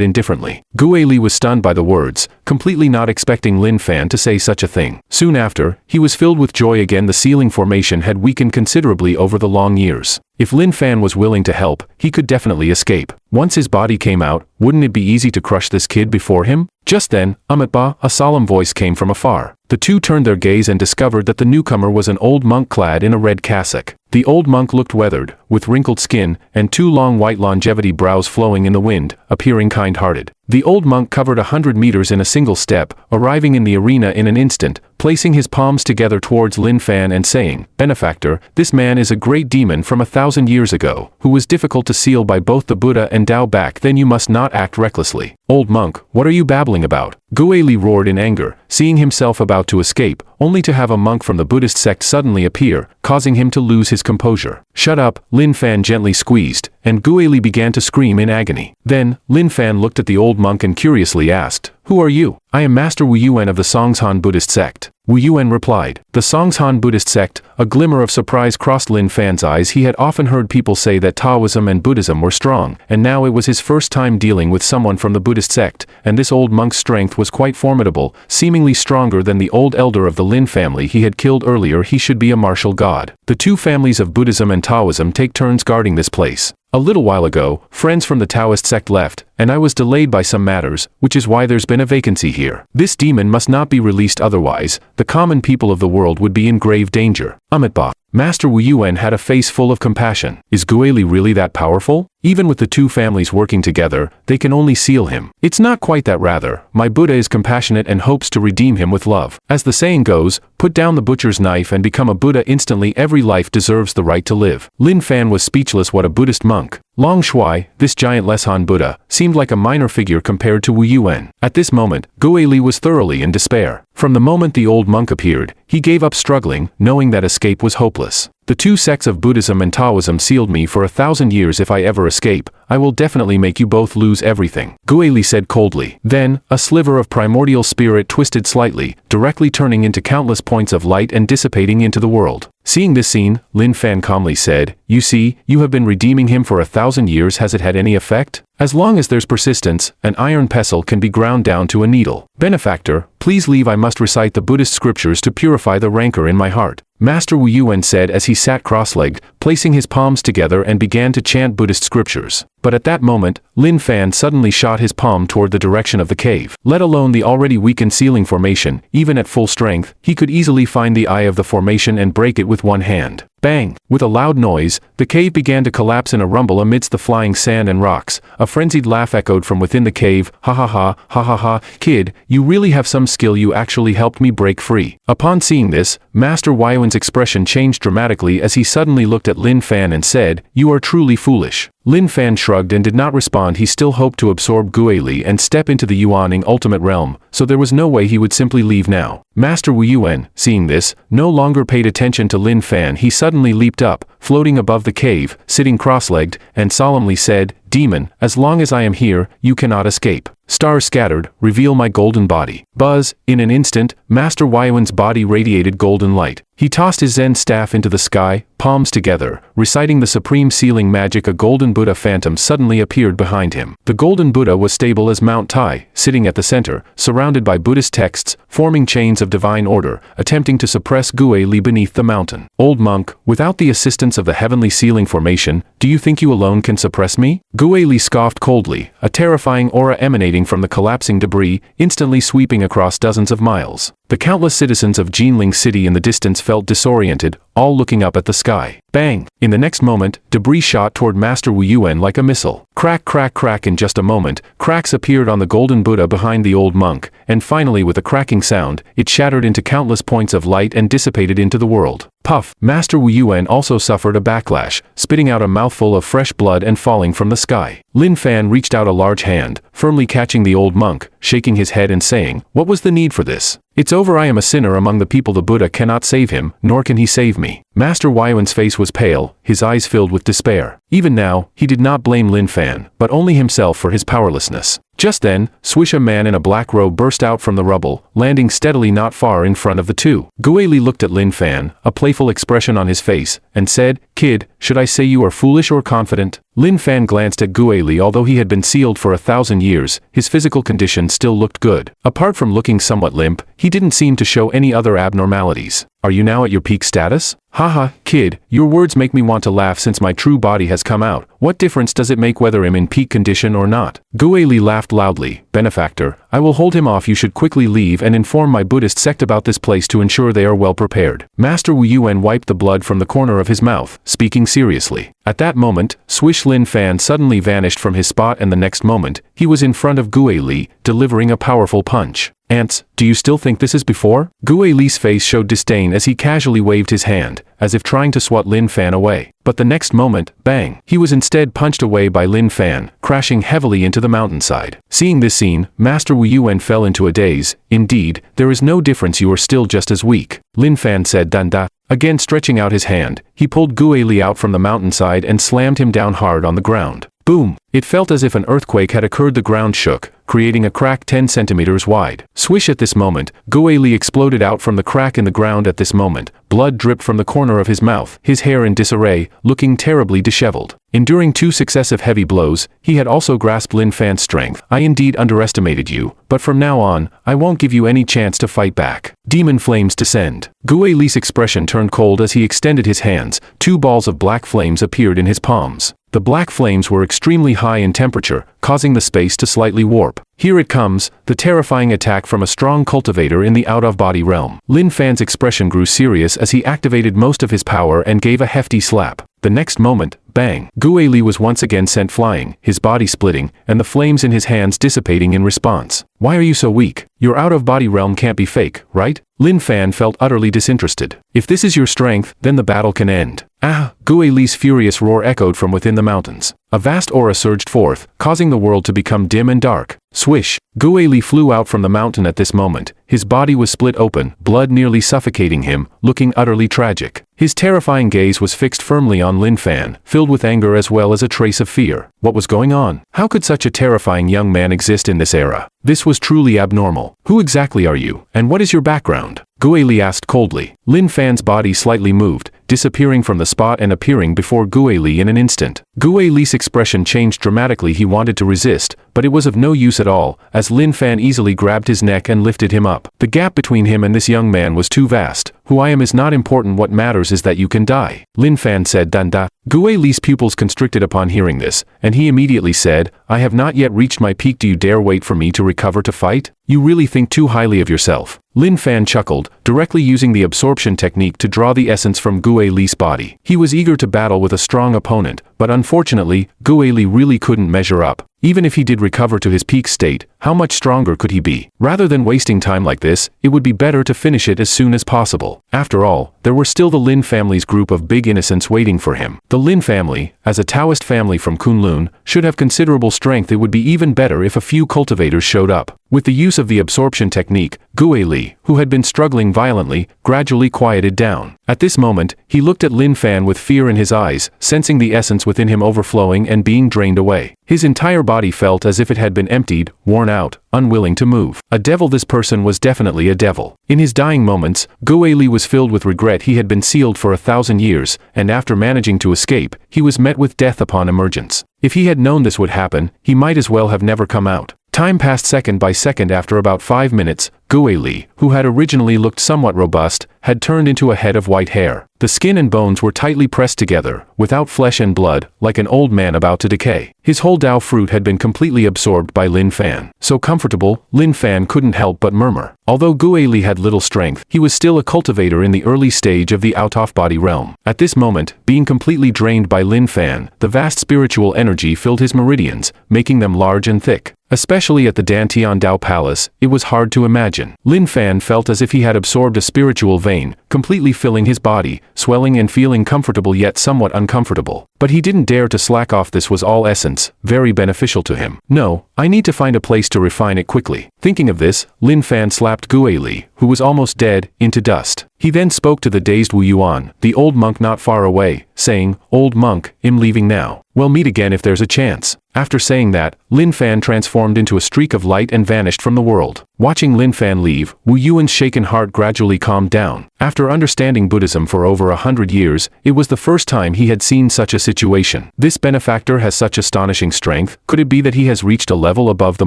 indifferently. Gue Li was stunned by the words, completely not expecting Lin Fan to say such a thing. Soon after, he was filled with joy again. The sealing formation had weakened considerably over the long years. If Lin Fan was willing to help, he could definitely escape. Once his body came out, wouldn't it be easy to crush this kid before him? Just then, Amitba, a solemn voice came from afar. The two turned their gaze and discovered that the newcomer was an old monk clad in a red cassock. The old monk looked weathered, with wrinkled skin, and 2 long white longevity brows flowing in the wind, appearing kind-hearted. The old monk covered 100 meters in a single step, arriving in the arena in an instant, placing his palms together towards Lin Fan and saying, "Benefactor, this man is a great demon from 1,000 years ago, who was difficult to seal by both the Buddha and Tao. Back then you must not act recklessly." "Old monk, what are you babbling about?" Gue Li roared in anger, seeing himself about to escape, only to have a monk from the Buddhist sect suddenly appear, causing him to lose his composure. "Shut up," Lin Fan gently squeezed, and Gue Li began to scream in agony. Then, Lin Fan looked at the old monk and curiously asked, "Who are you?" "I am Master Wu Yuan of the Songshan Buddhist sect." Wu Yuan replied. The Songshan Buddhist sect. A glimmer of surprise crossed Lin Fan's eyes. He had often heard people say that Taoism and Buddhism were strong, and now it was his first time dealing with someone from the Buddhist sect, and this old monk's strength was quite formidable, seemingly stronger than the old elder of the Lin family he had killed earlier. He should be a martial god. The two families of Buddhism and Taoism take turns guarding this place. A little while ago, friends from the Taoist sect left, and I was delayed by some matters, which is why there's been a vacancy here. This demon must not be released, otherwise, the common people of the world would be in grave danger. Amitba. Master Wu Yuan had a face full of compassion. Is Gue Li really that powerful? Even with the two families working together, they can only seal him. It's not quite that. Rather, my Buddha is compassionate and hopes to redeem him with love. As the saying goes, put down the butcher's knife and become a Buddha instantly. Every life deserves the right to live. Lin Fan was speechless. What a Buddhist monk. Long Shuai, this giant Leshan Buddha, seemed like a minor figure compared to Wu Yuan. At this moment, Gue Li was thoroughly in despair. From the moment the old monk appeared, he gave up struggling, knowing that escape was hopeless. The two sects of Buddhism and Taoism sealed me for 1,000 years. If I ever escape, I will definitely make you both lose everything, Gue Li said coldly. Then, a sliver of primordial spirit twisted slightly, directly turning into countless points of light and dissipating into the world. Seeing this scene, Lin Fan calmly said, "You see, you have been redeeming him for 1,000 years. Has it had any effect? As long as there's persistence, an iron pestle can be ground down to a needle. Benefactor, please leave. I must recite the Buddhist scriptures to purify the rancor in my heart." Master Wu Yuan said as he sat cross-legged, placing his palms together and began to chant Buddhist scriptures. But at that moment, Lin Fan suddenly shot his palm toward the direction of the cave. Let alone the already weakened ceiling formation, even at full strength, he could easily find the eye of the formation and break it with one hand. Bang! With a loud noise, the cave began to collapse in a rumble amidst the flying sand and rocks. A frenzied laugh echoed from within the cave. Ha ha ha, ha ha ha, kid, you really have some skill, you actually helped me break free. Upon seeing this, Master Yuan's expression changed dramatically as he suddenly looked at Lin Fan and said, "You are truly foolish." Lin Fan shrugged and did not respond. He still hoped to absorb Guili and step into the Yuaning ultimate realm, so there was no way he would simply leave now. Master Wu Yuan, seeing this, no longer paid attention to Lin Fan. He suddenly leaped up, floating above the cave, sitting cross-legged, and solemnly said, "Demon, as long as I am here, you cannot escape. Stars scattered, reveal my golden body." Buzz! In an instant, Master Yuan's body radiated golden light. He tossed his Zen staff into the sky, palms together, reciting the supreme sealing magic. A golden Buddha phantom suddenly appeared behind him. The golden Buddha was stable as Mount Tai, sitting at the center, surrounded by Buddhist texts, forming chains of divine order, attempting to suppress Guili beneath the mountain. "Old monk, without the assistance of the heavenly sealing formation, do you think you alone can suppress me?" Guili scoffed coldly, a terrifying aura emanating from the collapsing debris, instantly sweeping across dozens of miles. The countless citizens of Jinling City in the distance felt disoriented, all looking up at the sky. Bang! In the next moment, debris shot toward Master Wu Yuan like a missile. Crack, crack, crack. In just a moment, cracks appeared on the golden Buddha behind the old monk, and finally with a cracking sound, it shattered into countless points of light and dissipated into the world. Puff! Master Wu Yuan also suffered a backlash, spitting out a mouthful of fresh blood and falling from the sky. Lin Fan reached out a large hand, firmly catching the old monk, shaking his head and saying, "What was the need for this? It's over. I am a sinner among the people. The Buddha cannot save him, nor can he save me." Master Yuan's face was pale, his eyes filled with despair. Even now, he did not blame Lin Fan, but only himself for his powerlessness. Just then, swish, a man in a black robe burst out from the rubble, landing steadily not far in front of the two. Guili looked at Lin Fan, a playful expression on his face, and said, "Kid, should I say you are foolish or confident?" Lin Fan glanced at Guili. Although he had been sealed for 1,000 years, his physical condition still looked good. Apart from looking somewhat limp, he didn't seem to show any other abnormalities. "Are you now at your peak status?" "Haha, kid, your words make me want to laugh. Since my true body has come out, what difference does it make whether I'm in peak condition or not?" Guili laughed loudly. "Benefactor, I will hold him off. You should quickly leave and inform my Buddhist sect about this place to ensure they are well prepared." Master Wu Yuan wiped the blood from the corner of his mouth, speaking seriously. At that moment, swish, Lin Fan suddenly vanished from his spot, and the next moment, he was in front of Guili, delivering a powerful punch. "Ants, do you still think this is before?" Guili's face showed disdain as he casually waved his hand, as if trying to swat Lin Fan away. But the next moment, bang! He was instead punched away by Lin Fan, crashing heavily into the mountainside. Seeing this scene, Master Wu Yuan fell into a daze. "Indeed, there is no difference. You are still just as weak," Lin Fan said. "Danda." Again stretching out his hand, he pulled Guili out from the mountainside and slammed him down hard on the ground. Boom! It felt as if an earthquake had occurred. The ground shook, creating a crack 10 centimeters wide. Swish! At this moment, Guili exploded out from the crack in the ground. At this moment, blood dripped from the corner of his mouth, his hair in disarray, looking terribly disheveled. Enduring 2 successive heavy blows, he had also grasped Lin Fan's strength. "I indeed underestimated you, but from now on, I won't give you any chance to fight back." Demon flames descend. Guili's expression turned cold as he extended his hands. 2 balls of black flames appeared in his palms. The black flames were extremely high in temperature, causing the space to slightly warp. Here it comes, the terrifying attack from a strong cultivator in the out-of-body realm. Lin Fan's expression grew serious as he activated most of his power and gave a hefty slap. The next moment, bang! Guili was once again sent flying, his body splitting, and the flames in his hands dissipating in response. "Why are you so weak? Your out-of-body realm can't be fake, right?" Lin Fan felt utterly disinterested. "If this is your strength, then the battle can end." "Ah!" Guili's furious roar echoed from within the mountains. A vast aura surged forth, causing the world to become dim and dark. Swish! Guili flew out from the mountain at this moment. His body was split open, blood nearly suffocating him, looking utterly tragic. His terrifying gaze was fixed firmly on Lin Fan, filled with anger as well as a trace of fear. What was going on? How could such a terrifying young man exist in this era? This was truly abnormal. "Who exactly are you, and what is your background?" Guili asked coldly. Lin Fan's body slightly moved, disappearing from the spot and appearing before Gue Li in an instant. Gue Li's expression changed dramatically. He wanted to resist, but it was of no use at all, as Lin Fan easily grabbed his neck and lifted him up. The gap between him and this young man was too vast. Who I am is not important, what matters is that you can die, Lin Fan said. Danda. Gue Li's pupils constricted upon hearing this, and he immediately said, I have not yet reached my peak. Do you dare wait for me to recover to fight? You really think too highly of yourself. Lin Fan chuckled, directly using the absorption technique to draw the essence from Gue Li's body. He was eager to battle with a strong opponent, but unfortunately, Gue Li really couldn't measure up. Even if he did recover to his peak state, how much stronger could he be? Rather than wasting time like this, it would be better to finish it as soon as possible. After all, there were still the Lin family's group of big innocents waiting for him. The Lin family, as a Taoist family from Kunlun, should have considerable strength. It would be even better if a few cultivators showed up. With the use of the absorption technique, Gue Li, who had been struggling violently, gradually quieted down. At this moment, he looked at Lin Fan with fear in his eyes, sensing the essence within him overflowing and being drained away. His entire body felt as if it had been emptied, worn out, unwilling to move. A devil. This person was definitely a devil. In his dying moments, Gue Li was filled with regret. He had been sealed for 1,000 years, and after managing to escape, he was met with death upon emergence. If he had known this would happen, he might as well have never come out. Time passed second by second. After about 5 minutes, Gue Li, who had originally looked somewhat robust, had turned into a head of white hair. The skin and bones were tightly pressed together, without flesh and blood, like an old man about to decay. His whole Dao fruit had been completely absorbed by Lin Fan. So comfortable, Lin Fan couldn't help but murmur. Although Gue Li had little strength, he was still a cultivator in the early stage of the out-of-body realm. At this moment, being completely drained by Lin Fan, the vast spiritual energy filled his meridians, making them large and thick. Especially at the Dantian Dao Palace, it was hard to imagine. Lin Fan felt as if he had absorbed a spiritual vein, completely filling his body, swelling and feeling comfortable yet somewhat uncomfortable. But he didn't dare to slack off. This was all essence, very beneficial to him. No, I need to find a place to refine it quickly. Thinking of this, Lin Fan slapped Gue Li, who was almost dead, into dust. He then spoke to the dazed Wu Yuan, the old monk not far away, saying, Old monk, I'm leaving now. We'll meet again if there's a chance. After saying that, Lin Fan transformed into a streak of light and vanished from the world. Watching Lin Fan leave, Wu Yuan's shaken heart gradually calmed down. After understanding Buddhism for over 100 years, it was the first time he had seen such a situation. This benefactor has such astonishing strength. Could it be that he has reached a level above the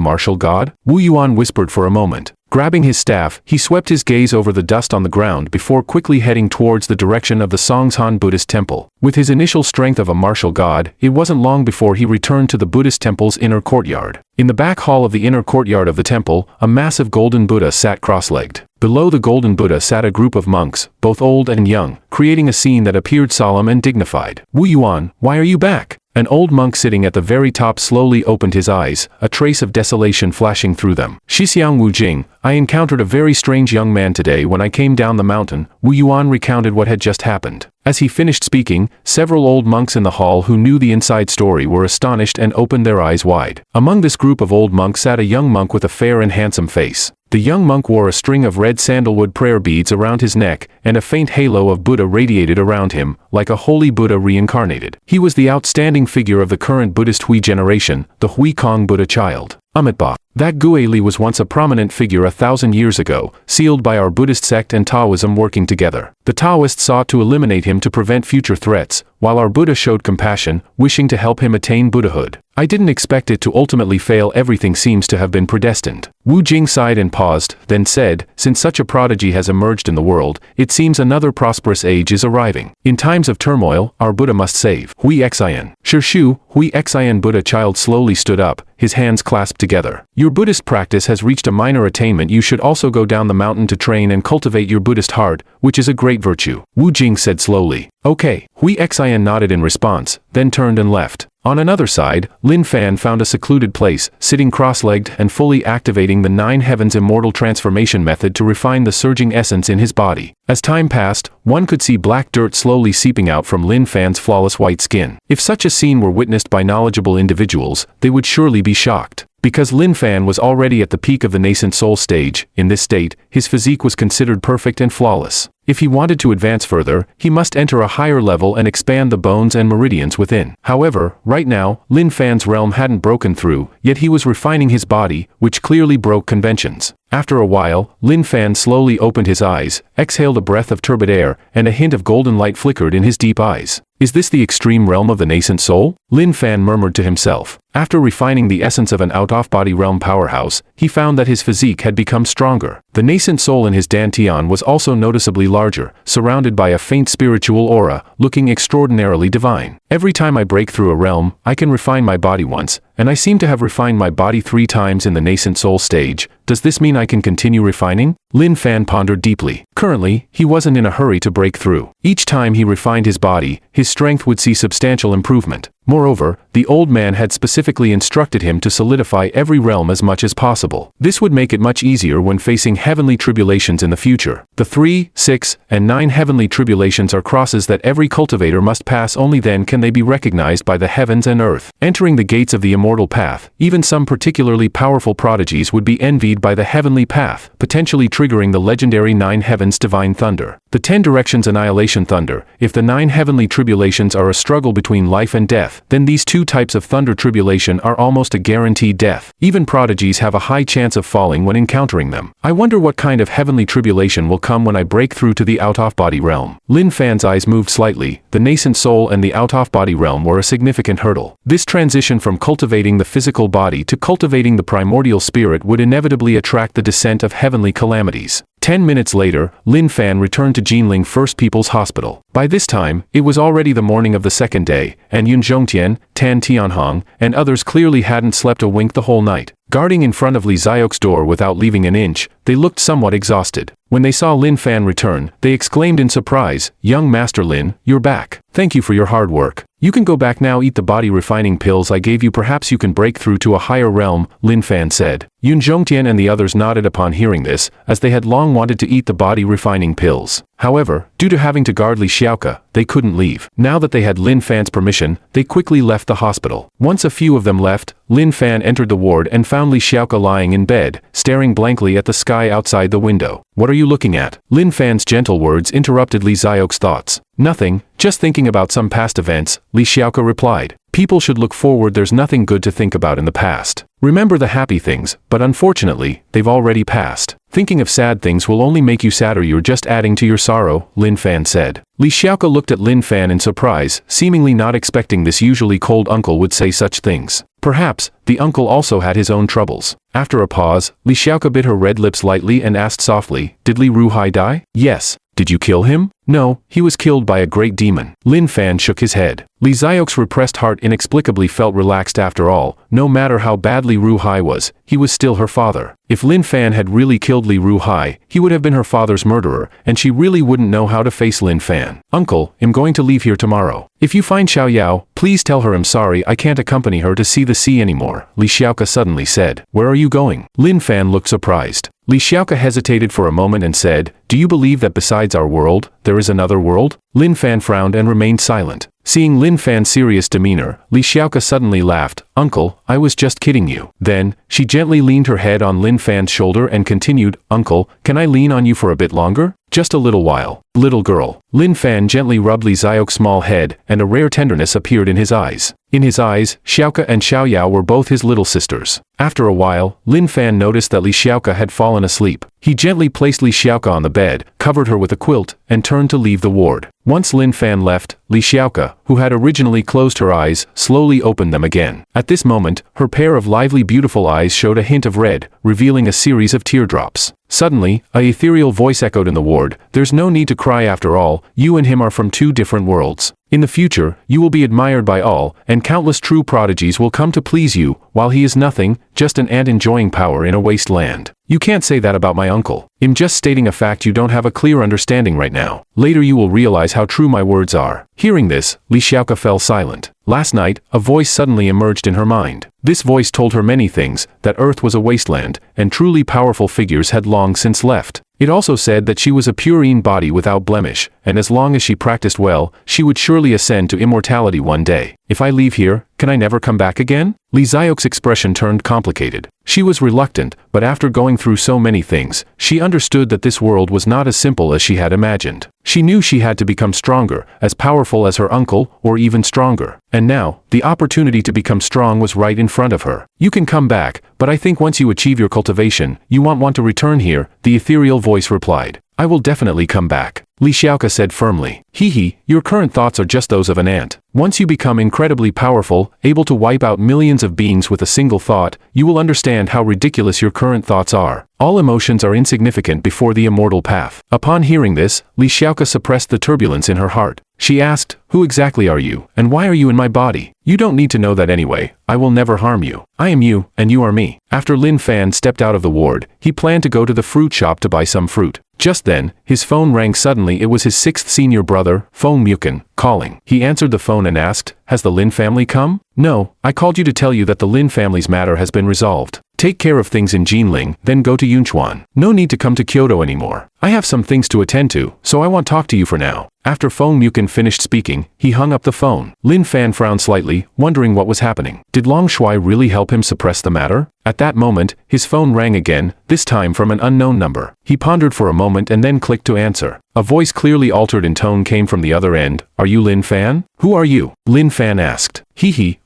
martial god? Wu Yuan whispered for a moment. Grabbing his staff, he swept his gaze over the dust on the ground before quickly heading towards the direction of the Songshan Buddhist temple. With his initial strength of a martial god, it wasn't long before he returned to the Buddhist temple's inner courtyard. In the back hall of the inner courtyard of the temple, a massive golden Buddha sat cross-legged. Below the golden Buddha sat a group of monks, both old and young, creating a scene that appeared solemn and dignified. Wu Yuan, why are you back? An old monk sitting at the very top slowly opened his eyes, a trace of desolation flashing through them. Shixiang Wu Jing, I encountered a very strange young man today when I came down the mountain. Wu Yuan recounted what had just happened. As he finished speaking, several old monks in the hall who knew the inside story were astonished and opened their eyes wide. Among this group of old monks sat a young monk with a fair and handsome face. The young monk wore a string of red sandalwood prayer beads around his neck, and a faint halo of Buddha radiated around him, like a holy Buddha reincarnated. He was the outstanding figure of the current Buddhist Hui generation, the Hui Kong Buddha child. Amitabha. That Gue Li was once a prominent figure 1,000 years ago, sealed by our Buddhist sect and Taoism working together. The Taoists sought to eliminate him to prevent future threats, while our Buddha showed compassion, wishing to help him attain Buddhahood. I didn't expect it to ultimately fail. Everything seems to have been predestined. Wu Jing sighed and paused, then said, since such a prodigy has emerged in the world, it seems another prosperous age is arriving. In times of turmoil, our Buddha must save. Hui Xian. Shirshu, Hui Xian Buddha child slowly stood up, his hands clasped together. Your Buddhist practice has reached a minor attainment. You should also go down the mountain to train and cultivate your Buddhist heart, which is a great virtue. Wu Jing said slowly. Okay. Hui Xian nodded in response, then turned and left. On another side, Lin Fan found a secluded place, sitting cross-legged and fully activating the 9 Heavens immortal transformation method to refine the surging essence in his body. As time passed, one could see black dirt slowly seeping out from Lin Fan's flawless white skin. If such a scene were witnessed by knowledgeable individuals, they would surely be shocked. Because Lin Fan was already at the peak of the nascent soul stage, in this state, his physique was considered perfect and flawless. If he wanted to advance further, he must enter a higher level and expand the bones and meridians within. However, right now, Lin Fan's realm hadn't broken through, yet he was refining his body, which clearly broke conventions. After a while, Lin Fan slowly opened his eyes, exhaled a breath of turbid air, and a hint of golden light flickered in his deep eyes. Is this the extreme realm of the nascent soul? Lin Fan murmured to himself. After refining the essence of an out-of-body realm powerhouse, he found that his physique had become stronger. The nascent soul in his dantian was also noticeably larger, surrounded by a faint spiritual aura, looking extraordinarily divine. Every time I break through a realm, I can refine my body once, and I seem to have refined my body 3 times in the nascent soul stage. Does this mean I can continue refining? Lin Fan pondered deeply. Currently, he wasn't in a hurry to break through. Each time he refined his body, his strength would see substantial improvement. Moreover, the old man had specifically instructed him to solidify every realm as much as possible. This would make it much easier when facing heavenly tribulations in the future. The 3, 6, and 9 heavenly tribulations are crosses that every cultivator must pass. Only then can they be recognized by the heavens and earth. Entering the gates of the immortal path, even some particularly powerful prodigies would be envied by the heavenly path, potentially triggering the legendary 9 heavens divine thunder. The 10 directions annihilation thunder. If the 9 heavenly tribulations are a struggle between life and death, then these 2 types of thunder tribulation are almost a guaranteed death. Even prodigies have a high chance of falling when encountering them. I wonder what kind of heavenly tribulation will come when I break through to the out-of-body realm. Lin Fan's eyes moved slightly. The nascent soul and the out-of-body realm were a significant hurdle. This transition from cultivating the physical body to cultivating the primordial spirit would inevitably attract the descent of heavenly calamities. 10 minutes later, Lin Fan returned to Jinling First People's Hospital. By this time, it was already the morning of the second day, and Yun Zhongtian, Tan Tianhong, and others clearly hadn't slept a wink the whole night. Guarding in front of Li Xiao's door without leaving an inch, they looked somewhat exhausted. When they saw Lin Fan return, they exclaimed in surprise, "Young Master Lin, you're back. Thank you for your hard work. You can go back now, eat the body refining pills I gave you. Perhaps you can break through to a higher realm," Lin Fan said. Yun Zhongtian and the others nodded upon hearing this, as they had long wanted to eat the body refining pills. However, due to having to guard Li Xiaoka, they couldn't leave. Now that they had Lin Fan's permission, they quickly left the hospital. Once a few of them left, Lin Fan entered the ward and found Li Xiaoka lying in bed, staring blankly at the sky outside the window. "What are you looking at?" Lin Fan's gentle words interrupted Li Xiaoka's thoughts. "Nothing, just thinking about some past events," Li Xiaoka replied. "People should look forward. There's nothing good to think about in the past. Remember the happy things, but unfortunately, they've already passed. Thinking of sad things will only make you sadder. You're just adding to your sorrow," Lin Fan said. Li Xiaoka looked at Lin Fan in surprise, seemingly not expecting this usually cold uncle would say such things. Perhaps, the uncle also had his own troubles. After a pause, Li Xiaoka bit her red lips lightly and asked softly, "Did Li Ruhai die?" "Yes." "Did you kill him?" "No, he was killed by a great demon." Lin Fan shook his head. Li Xiaoka's repressed heart inexplicably felt relaxed. After all, no matter how badly Ruhai was, he was still her father. If Lin Fan had really killed Li Ruhai, he would have been her father's murderer, and she really wouldn't know how to face Lin Fan. "Uncle, I'm going to leave here tomorrow. If you find Xiao Yao, please tell her I'm sorry I can't accompany her to see the sea anymore," Li Xiaoka suddenly said. "Where are you going?" Lin Fan looked surprised. Li Xiaoka hesitated for a moment and said, "Do you believe that besides our world, there is another world?" Lin Fan frowned and remained silent. Seeing Lin Fan's serious demeanor, Li Xiaoka suddenly laughed. "Uncle, I was just kidding you." Then, she gently leaned her head on Lin Fan's shoulder and continued, "Uncle, can I lean on you for a bit longer? Just a little while." "Little girl." Lin Fan gently rubbed Li Xiaoka's small head, and a rare tenderness appeared in his eyes. In his eyes, Xiaoka and Xiao Yao were both his little sisters. After a while, Lin Fan noticed that Li Xiaoka had fallen asleep. He gently placed Li Xiaoka on the bed, covered her with a quilt, and turned to leave the ward. Once Lin Fan left, Li Xiaoka, who had originally closed her eyes, slowly opened them again. At this moment, her pair of lively beautiful eyes showed a hint of red, revealing a series of teardrops. Suddenly, a ethereal voice echoed in the ward, "There's no need to cry after all, you and him are from 2 different worlds. In the future, you will be admired by all, and countless true prodigies will come to please you, while he is nothing, just an ant enjoying power in a wasteland." "You can't say that about my uncle. I'm just stating a fact you don't have a clear understanding right now. Later you will realize how true my words are." Hearing this, Li Xiaoka fell silent. Last night, a voice suddenly emerged in her mind. This voice told her many things, that Earth was a wasteland, and truly powerful figures had long since left. It also said that she was a purine body without blemish, and as long as she practiced well, she would surely ascend to immortality one day. If I leave here, can I never come back again? Li Xiao's expression turned complicated. She was reluctant, but after going through so many things, she understood that this world was not as simple as she had imagined. She knew she had to become stronger, as powerful as her uncle, or even stronger. And now, the opportunity to become strong was right in front of her. You can come back, but I think once you achieve your cultivation, you won't want to return here, the ethereal voice replied. I will definitely come back, Li Xiaoka said firmly. Hee, your current thoughts are just those of an ant. Once you become incredibly powerful, able to wipe out millions of beings with a single thought, you will understand how ridiculous your current thoughts are. All emotions are insignificant before the immortal path. Upon hearing this, Li Xiaoka suppressed the turbulence in her heart. She asked, who exactly are you, and why are you in my body? You don't need to know that anyway. I will never harm you. I am you, and you are me. After Lin Fan stepped out of the ward, he planned to go to the fruit shop to buy some fruit. Just then, his phone rang suddenly. It was his 6th senior brother, Feng Mukin, calling. He answered the phone and asked, has the Lin family come? No, I called you to tell you that the Lin family's matter has been resolved. Take care of things in Jinling, then go to Yunchuan. No need to come to Kyoto anymore. I have some things to attend to, so I won't talk to you for now. After Feng Mukin finished speaking, he hung up the phone. Lin Fan frowned slightly, wondering what was happening. Did Long Shui really help him suppress the matter? At that moment, his phone rang again, this time from an unknown number. He pondered for a moment and then clicked to answer. A voice clearly altered in tone came from the other end. Are you Lin Fan? Who are you? Lin Fan asked.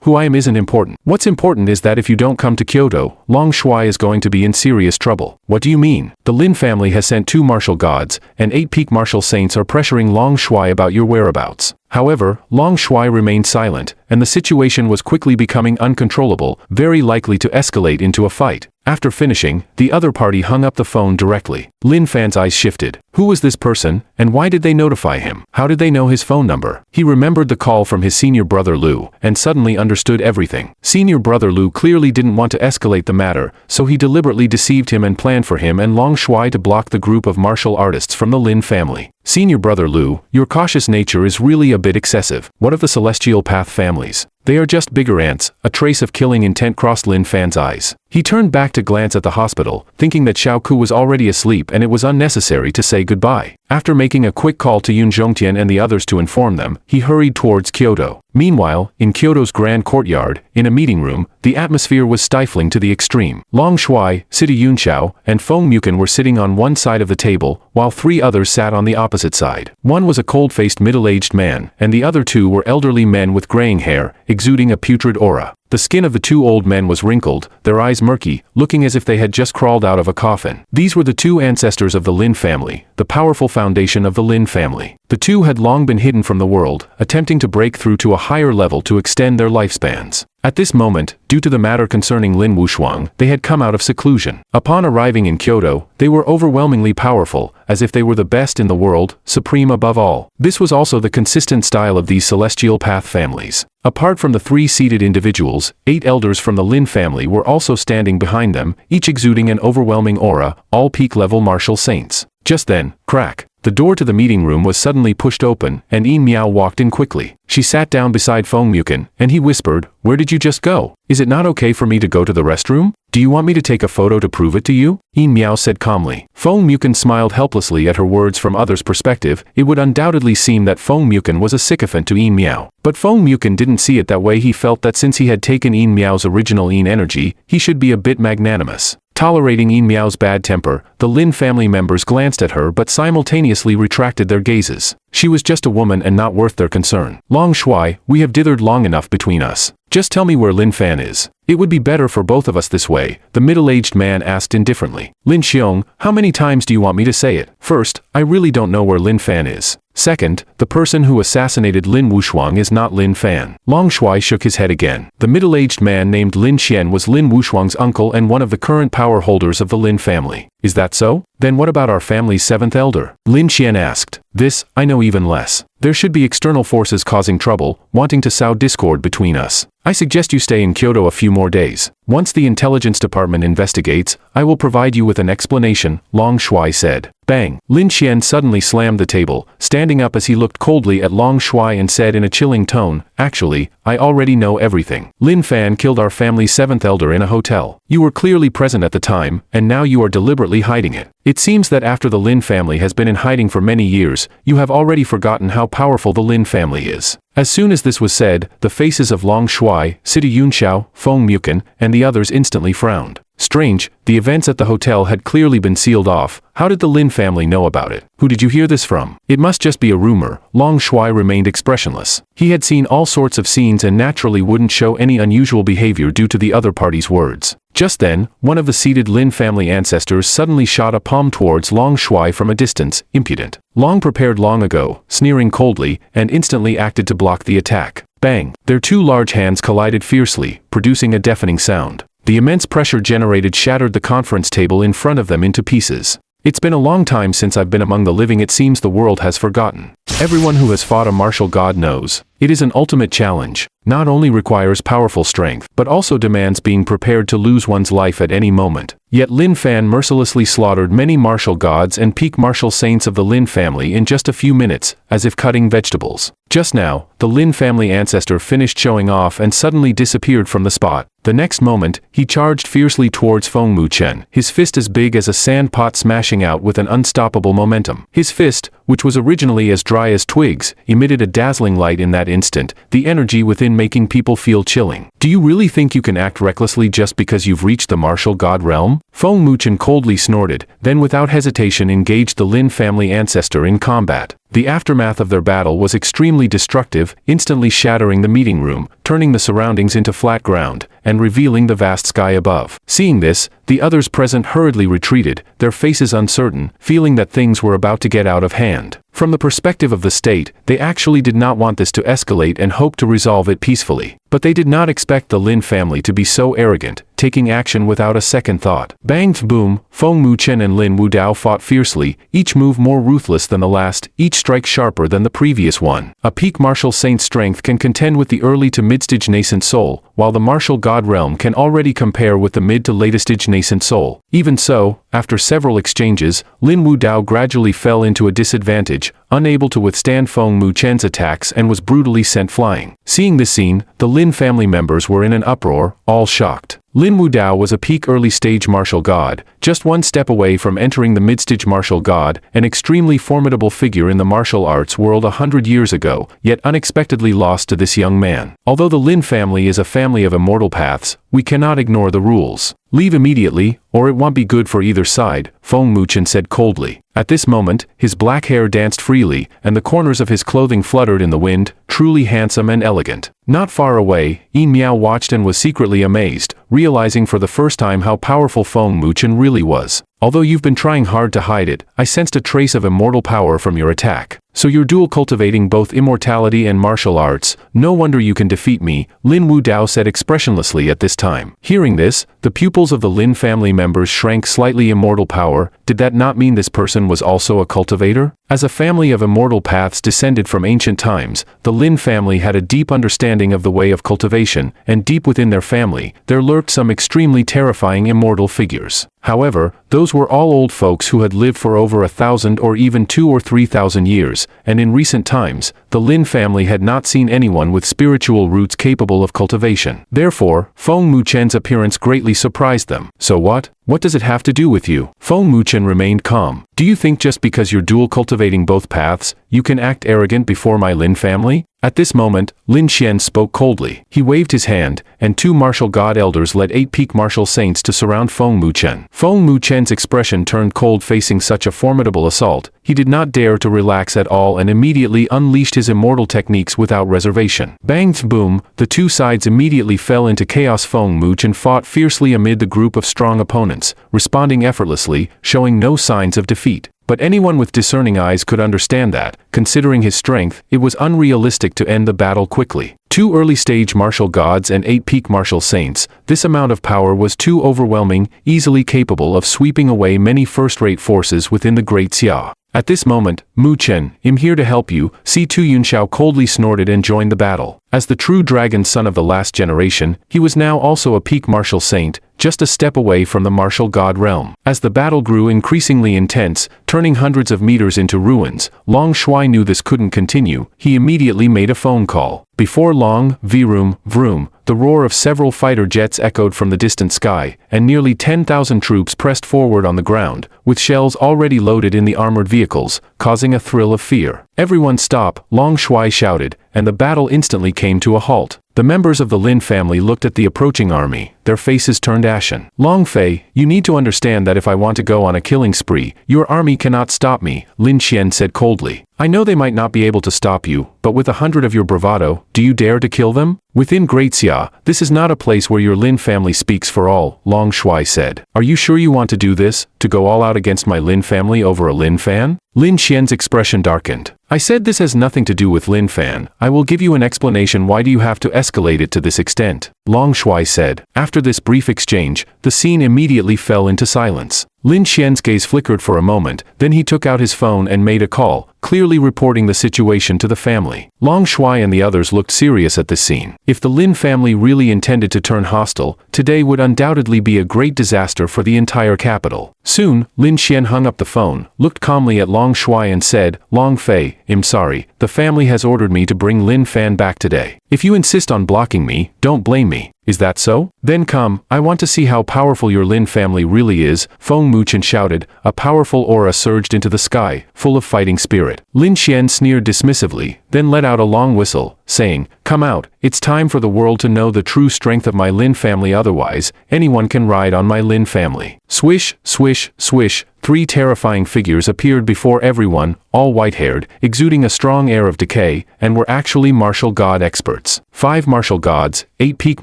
Who I am isn't important. What's important is that if you don't come to Kyoto, Long Shui is going to be in serious trouble. What do you mean? The Lin family has sent 2 martial gods, and 8 peak martial saints are pressuring Long Shui about your whereabouts. However, Long Shui remained silent, and the situation was quickly becoming uncontrollable, very likely to escalate into a fight. After finishing, the other party hung up the phone directly. Lin Fan's eyes shifted. Who was this person, and why did they notify him? How did they know his phone number? He remembered the call from his senior brother Lu, and suddenly understood everything. Senior brother Lu clearly didn't want to escalate the matter, so he deliberately deceived him and planned for him and Long Shui to block the group of martial artists from the Lin family. Senior brother Lu, your cautious nature is really a bit excessive. What of the Celestial Path families? They are just bigger ants. A trace of killing intent crossed Lin Fan's eyes. He turned back to glance at the hospital, thinking that Xiao Ku was already asleep and it was unnecessary to say goodbye. After making a quick call to Yun Zhongtian and the others to inform them, he hurried towards Kyoto. Meanwhile, in Kyoto's grand courtyard, in a meeting room, the atmosphere was stifling to the extreme. Long Shui, City Yunxiao, and Feng Mukin were sitting on one side of the table, while 3 others sat on the opposite side. One was a cold-faced middle-aged man, and the other 2 were elderly men with graying hair, exuding a putrid aura. The skin of the 2 old men was wrinkled, their eyes murky, looking as if they had just crawled out of a coffin. These were the 2 ancestors of the Lin family, the powerful foundation of the Lin family. The 2 had long been hidden from the world, attempting to break through to a higher level to extend their lifespans. At this moment, due to the matter concerning Lin Wushuang, they had come out of seclusion. Upon arriving in Kyoto, they were overwhelmingly powerful, as if they were the best in the world, supreme above all. This was also the consistent style of these Celestial Path families. Apart from the 3 seated individuals, 8 elders from the Lin family were also standing behind them, each exuding an overwhelming aura, all peak-level martial saints. Just then, crack. The door to the meeting room was suddenly pushed open, and Yin Miao walked in quickly. She sat down beside Feng Mukin, and he whispered, "Where did you just go? Is it not okay for me to go to the restroom? Do you want me to take a photo to prove it to you?" Yin Miao said calmly. Feng Mukin smiled helplessly at her words. From others' perspective, it would undoubtedly seem that Feng Mukin was a sycophant to Yin Miao. But Feng Mukin didn't see it that way. He felt that since he had taken Yin Miao's original Yin energy, he should be a bit magnanimous. Tolerating Yin Miao's bad temper, the Lin family members glanced at her but simultaneously retracted their gazes. She was just a woman and not worth their concern. Long Shui, we have dithered long enough between us. Just tell me where Lin Fan is. It would be better for both of us this way, the middle-aged man asked indifferently. Lin Xiong, how many times do you want me to say it? First, I really don't know where Lin Fan is. Second, the person who assassinated Lin Wushuang is not Lin Fan. Long Shui shook his head again. The middle-aged man named Lin Xian was Lin Wushuang's uncle and one of the current power holders of the Lin family. Is that so? Then what about our family's 7th elder? Lin Xian asked. This, I know even less. There should be external forces causing trouble, wanting to sow discord between us. I suggest you stay in Kyoto a few more days. Once the intelligence department investigates, I will provide you with an explanation, Long Shui said. Bang! Lin Xian suddenly slammed the table, standing up as he looked coldly at Long Shuai and said in a chilling tone, "Actually, I already know everything. Lin Fan killed our family's 7th elder in a hotel. You were clearly present at the time, and now you are deliberately hiding it. It seems that after the Lin family has been in hiding for many years, you have already forgotten how powerful the Lin family is." As soon as this was said, the faces of Long Shuai, City Yunxiao, Feng Muken, and the others instantly frowned. Strange, the events at the hotel had clearly been sealed off. How did the Lin family know about it? Who did you hear this from? It must just be a rumor. Long Shuai remained expressionless. He had seen all sorts of scenes and naturally wouldn't show any unusual behavior due to the other party's words. Just then, one of the seated Lin family ancestors suddenly shot a palm towards Long Shuai from a distance, impudent. Long prepared long ago, sneering coldly, and instantly acted to block the attack. Bang! Their two large hands collided fiercely, producing a deafening sound. The immense pressure generated shattered the conference table in front of them into pieces. It's been a long time since I've been among the living. It seems the world has forgotten. Everyone who has fought a martial god knows. It is an ultimate challenge. Not only requires powerful strength, but also demands being prepared to lose one's life at any moment. Yet Lin Fan mercilessly slaughtered many martial gods and peak martial saints of the Lin family in just a few minutes, as if cutting vegetables. Just now, the Lin family ancestor finished showing off and suddenly disappeared from the spot. The next moment, he charged fiercely towards Feng Muchen, his fist as big as a sand pot smashing out with an unstoppable momentum. His fist, which was originally as dry as twigs, emitted a dazzling light in that instant, the energy within making people feel chilling. Do you really think you can act recklessly just because you've reached the martial god realm? Feng Muchen coldly snorted, then without hesitation engaged the Lin family ancestor in combat. The aftermath of their battle was extremely destructive, instantly shattering the meeting room, turning the surroundings into flat ground, and revealing the vast sky above. Seeing this, the others present hurriedly retreated, their faces uncertain, feeling that things were about to get out of hand. From the perspective of the state, they actually did not want this to escalate and hoped to resolve it peacefully. But they did not expect the Lin family to be so arrogant, taking action without a second thought. Bang! Boom! Feng Muchen and Lin Wudao fought fiercely, each move more ruthless than the last, each strike sharper than the previous one. A peak martial saint's strength can contend with the early to mid-stage nascent soul, while the martial god realm can already compare with the mid to latest stage nascent soul. Even so, after several exchanges, Lin Wudao gradually fell into a disadvantage, unable to withstand Feng Muchen's attacks and was brutally sent flying. Seeing this scene, the Lin family members were in an uproar, all shocked. Lin Wudao was a peak early-stage martial god, just one step away from entering the mid-stage martial god, an extremely formidable figure in the martial arts world 100 years ago, yet unexpectedly lost to this young man. Although the Lin family is a family of immortal paths, we cannot ignore the rules. Leave immediately, or it won't be good for either side, Feng Muchen said coldly. At this moment, his black hair danced freely, and the corners of his clothing fluttered in the wind, truly handsome and elegant. Not far away, Yin Miao watched and was secretly amazed, realizing for the first time how powerful Feng Muchen really was. Although you've been trying hard to hide it, I sensed a trace of immortal power from your attack. So you're dual cultivating both immortality and martial arts. No wonder you can defeat me, Lin Wudao said expressionlessly at this time. Hearing this, the pupils of the Lin family members shrank slightly. Immortal power, did that not mean this person was also a cultivator? As a family of immortal paths descended from ancient times, the Lin family had a deep understanding of the way of cultivation, and deep within their family, there lurked some extremely terrifying immortal figures. However, those were all old folks who had lived for over 1,000 or even 2,000 or 3,000 years, and in recent times, the Lin family had not seen anyone with spiritual roots capable of cultivation. Therefore, Feng Muchen's appearance greatly surprised them. So what? What does it have to do with you? Feng Muchen remained calm. Do you think just because you're dual cultivating both paths, you can act arrogant before my Lin family? At this moment, Lin Xian spoke coldly. He waved his hand, and 2 martial god elders led 8 peak martial saints to surround Feng Muchen. Feng Muchen's expression turned cold facing such a formidable assault. He did not dare to relax at all and immediately unleashed his immortal techniques without reservation. Bang! Boom! The 2 sides immediately fell into chaos. Feng Muchen fought fiercely amid the group of strong opponents, responding effortlessly, showing no signs of defeat. But anyone with discerning eyes could understand that, considering his strength, it was unrealistic to end the battle quickly. 2 early-stage martial gods and 8 peak martial saints, this amount of power was too overwhelming, easily capable of sweeping away many first-rate forces within the Great Xia. At this moment, Mu Chen, I'm here to help you, C2 Yunxiao coldly snorted and joined the battle. As the true dragon son of the last generation, he was now also a peak martial saint, just a step away from the martial god realm. As the battle grew increasingly intense, turning hundreds of meters into ruins, Long Shuai knew this couldn't continue. He immediately made a phone call. Before long, vroom, vroom, the roar of several fighter jets echoed from the distant sky, and nearly 10,000 troops pressed forward on the ground, with shells already loaded in the armored vehicles, causing a thrill of fear. "Everyone stop," Long Shuai shouted, and the battle instantly came to a halt. The members of the Lin family looked at the approaching army, their faces turned ashen. "Long Fei, you need to understand that if I want to go on a killing spree, your army cannot stop me," Lin Qian said coldly. "I know they might not be able to stop you, but with 100 of your bravado, do you dare to kill them? Within Great Xia, this is not a place where your Lin family speaks for all," Long Shuai said. "Are you sure you want to do this, to go all out against my Lin family over a Lin fan?" Lin Qian's expression darkened. "I said this has nothing to do with Lin fan. I will give you an explanation. Why do you have to escalate it to this extent?" Long Shuai said. After this brief exchange, the scene immediately fell into silence. Lin Qian's gaze flickered for a moment, then he took out his phone and made a call, clearly reporting the situation to the family. Long Shuai and the others looked serious at this scene. If the Lin family really intended to turn hostile, today would undoubtedly be a great disaster for the entire capital. Soon, Lin Qian hung up the phone, looked calmly at Long Shuai and said, "Long Fei, I'm sorry, the family has ordered me to bring Lin Fan back today. If you insist on blocking me, don't blame me. Is that so? Then come, I want to see how powerful your Lin family really is," Feng Muchen shouted. A powerful aura surged into the sky, full of fighting spirit. Lin Qian sneered dismissively, then let out a long whistle, saying, "Come out, it's time for the world to know the true strength of my Lin family, otherwise, anyone can ride on my Lin family." Swish, swish, swish, 3 terrifying figures appeared before everyone, all white-haired, exuding a strong air of decay, and were actually martial god experts. 5 martial gods, 8 peak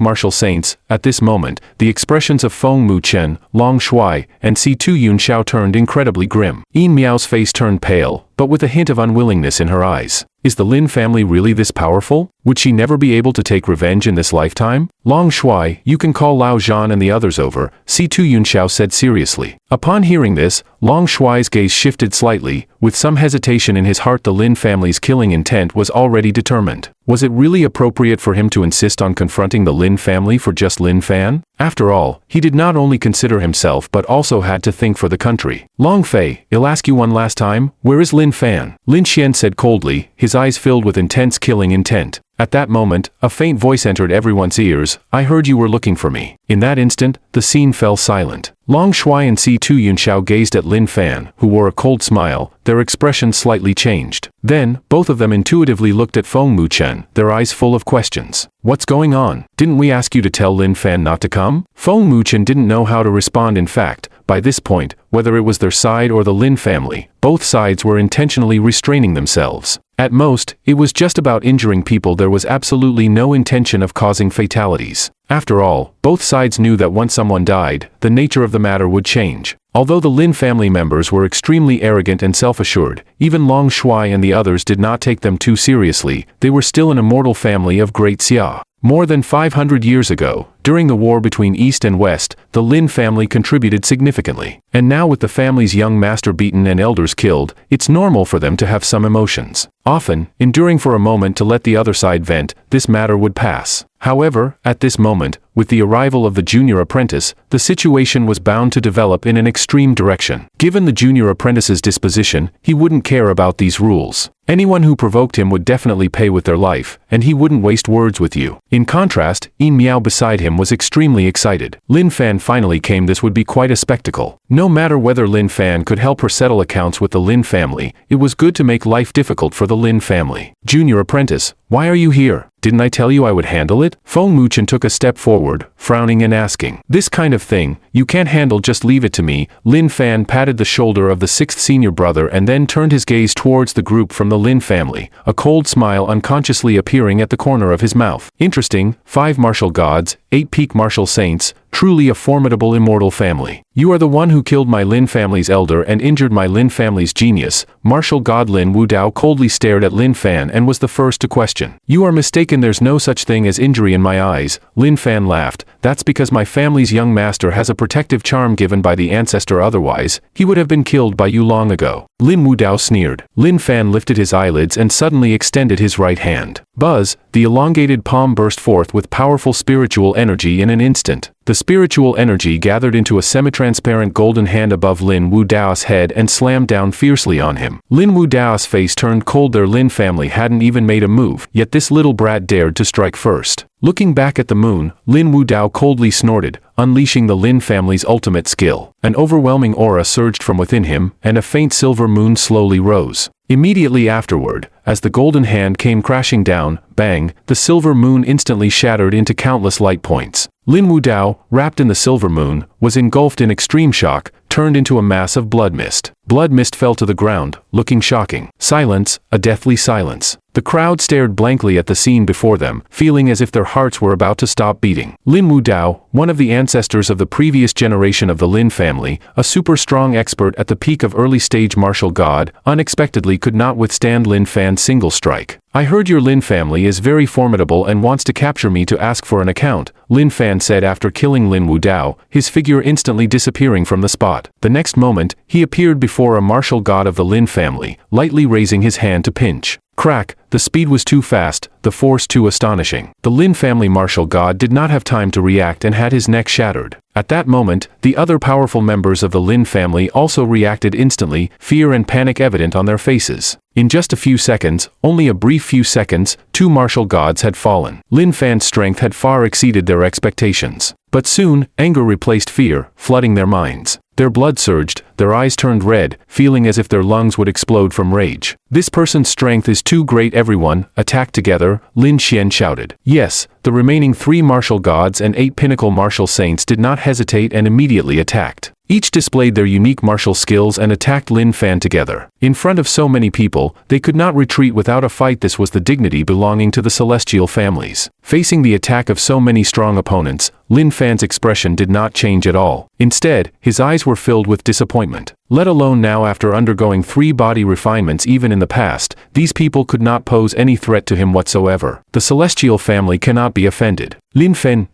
martial saints. At this moment, the expressions of Feng Muchen, Long Shuai, and C2 Yunxiao turned incredibly grim. Yin Miao's face turned pale, but with a hint of unwillingness in her eyes. Is the Lin family really this powerful? Would she never be able to take revenge in this lifetime? Long Shuai, you can call Lao Zhan and the others over, C2 Yunxiao said seriously. Upon hearing this, Long Shuai's gaze shifted slightly. With some hesitation in his heart, the Lin family's killing intent was already determined. Was it really appropriate for him to insist on confronting the Lin family for just Lin Fan? After all, he did not only consider himself but also had to think for the country. "Long Fei, I'll ask you one last time, where is Lin Fan?" Lin Qian said coldly, his eyes filled with intense killing intent. At that moment, a faint voice entered everyone's ears, "I heard you were looking for me." In that instant, the scene fell silent. Long Shuai and C2 Yunxiao gazed at Lin Fan, who wore a cold smile, their expression slightly changed. Then, both of them intuitively looked at Feng Muchen, their eyes full of questions. "What's going on? Didn't we ask you to tell Lin Fan not to come?" Feng Muchen didn't know how to respond. In fact, by this point, whether it was their side or the Lin family, both sides were intentionally restraining themselves. At most, it was just about injuring people. There was absolutely no intention of causing fatalities. After all, both sides knew that once someone died, the nature of the matter would change. Although the Lin family members were extremely arrogant and self-assured, even Long Shuai and the others did not take them too seriously. They were still an immortal family of Great Xia. More than 500 years ago, during the war between East and West, the Lin family contributed significantly. And now with the family's young master beaten and elders killed, it's normal for them to have some emotions. Often, enduring for a moment to let the other side vent, this matter would pass. However, at this moment, with the arrival of the junior apprentice, the situation was bound to develop in an extreme direction. Given the junior apprentice's disposition, he wouldn't care about these rules. Anyone who provoked him would definitely pay with their life, and he wouldn't waste words with you. In contrast, Yin Miao beside him was extremely excited. Lin Fan finally came. This would be quite a spectacle. No matter whether Lin Fan could help her settle accounts with the Lin family, it was good to make life difficult for the Lin family. "Junior apprentice, why are you here? Didn't I tell you I would handle it?" Feng Muchen took a step forward, frowning and asking. "This kind of thing, you can't handle, just leave it to me." Lin Fan patted the shoulder of the 6th senior brother and then turned his gaze towards the group from the Lin family, a cold smile unconsciously appearing at the corner of his mouth. "Interesting, 5 martial gods, 8 peak martial saints, truly a formidable immortal family. You are the one who killed my Lin family's elder and injured my Lin family's genius." Martial god Lin Wudao coldly stared at Lin Fan and was the first to question. "You are mistaken, there's no such thing as injury in my eyes." Lin Fan laughed. "That's because my family's young master has a protective charm given by the ancestor, otherwise, he would have been killed by you long ago." Lin Wudao sneered. Lin Fan lifted his eyelids and suddenly extended his right hand. Buzz, the elongated palm burst forth with powerful spiritual energy in an instant. The spiritual energy gathered into a semi-transparent golden hand above Lin Wudao's head and slammed down fiercely on him. Lin Wudao's face turned cold. Their Lin family hadn't even made a move, yet this little brat dared to strike first. Looking back at the moon, Lin Wudao coldly snorted, unleashing the Lin family's ultimate skill. An overwhelming aura surged from within him, and a faint silver moon slowly rose. Immediately afterward, as the golden hand came crashing down, bang, the silver moon instantly shattered into countless light points. Lin Wudao, wrapped in the silver moon, was engulfed in extreme shock, turned into a mass of blood mist. Blood mist fell to the ground, looking shocking. Silence, a deathly silence. The crowd stared blankly at the scene before them, feeling as if their hearts were about to stop beating. Lin Wudao, one of the ancestors of the previous generation of the Lin family, a super strong expert at the peak of early-stage martial god, unexpectedly could not withstand Lin Fan's single strike. "I heard your Lin family is very formidable and wants to capture me to ask for an account," Lin Fan said after killing Lin Wudao, his figure instantly disappearing from the spot. The next moment, he appeared before a martial god of the Lin family, lightly raising his hand to pinch. Crack, the speed was too fast, the force too astonishing. The Lin family martial god did not have time to react and had his neck shattered. At that moment, the other powerful members of the Lin family also reacted instantly, fear and panic evident on their faces. In just a few seconds, only a brief few seconds, two martial gods had fallen. Lin Fan's strength had far exceeded their expectations. But soon, anger replaced fear, flooding their minds. Their blood surged, their eyes turned red, feeling as if their lungs would explode from rage. "This person's strength is too great, everyone, attack together," Lin Xian shouted. Yes, the remaining 3 martial gods and 8 pinnacle martial saints did not hesitate and immediately attacked. Each displayed their unique martial skills and attacked Lin Fan together. In front of so many people, they could not retreat without a fight. This was the dignity belonging to the celestial families. Facing the attack of so many strong opponents, Lin Fan's expression did not change at all. Instead, his eyes were filled with disappointment. Let alone now after undergoing 3 body refinements. Even in the past, these people could not pose any threat to him whatsoever. The celestial family cannot be offended. Lin Fan,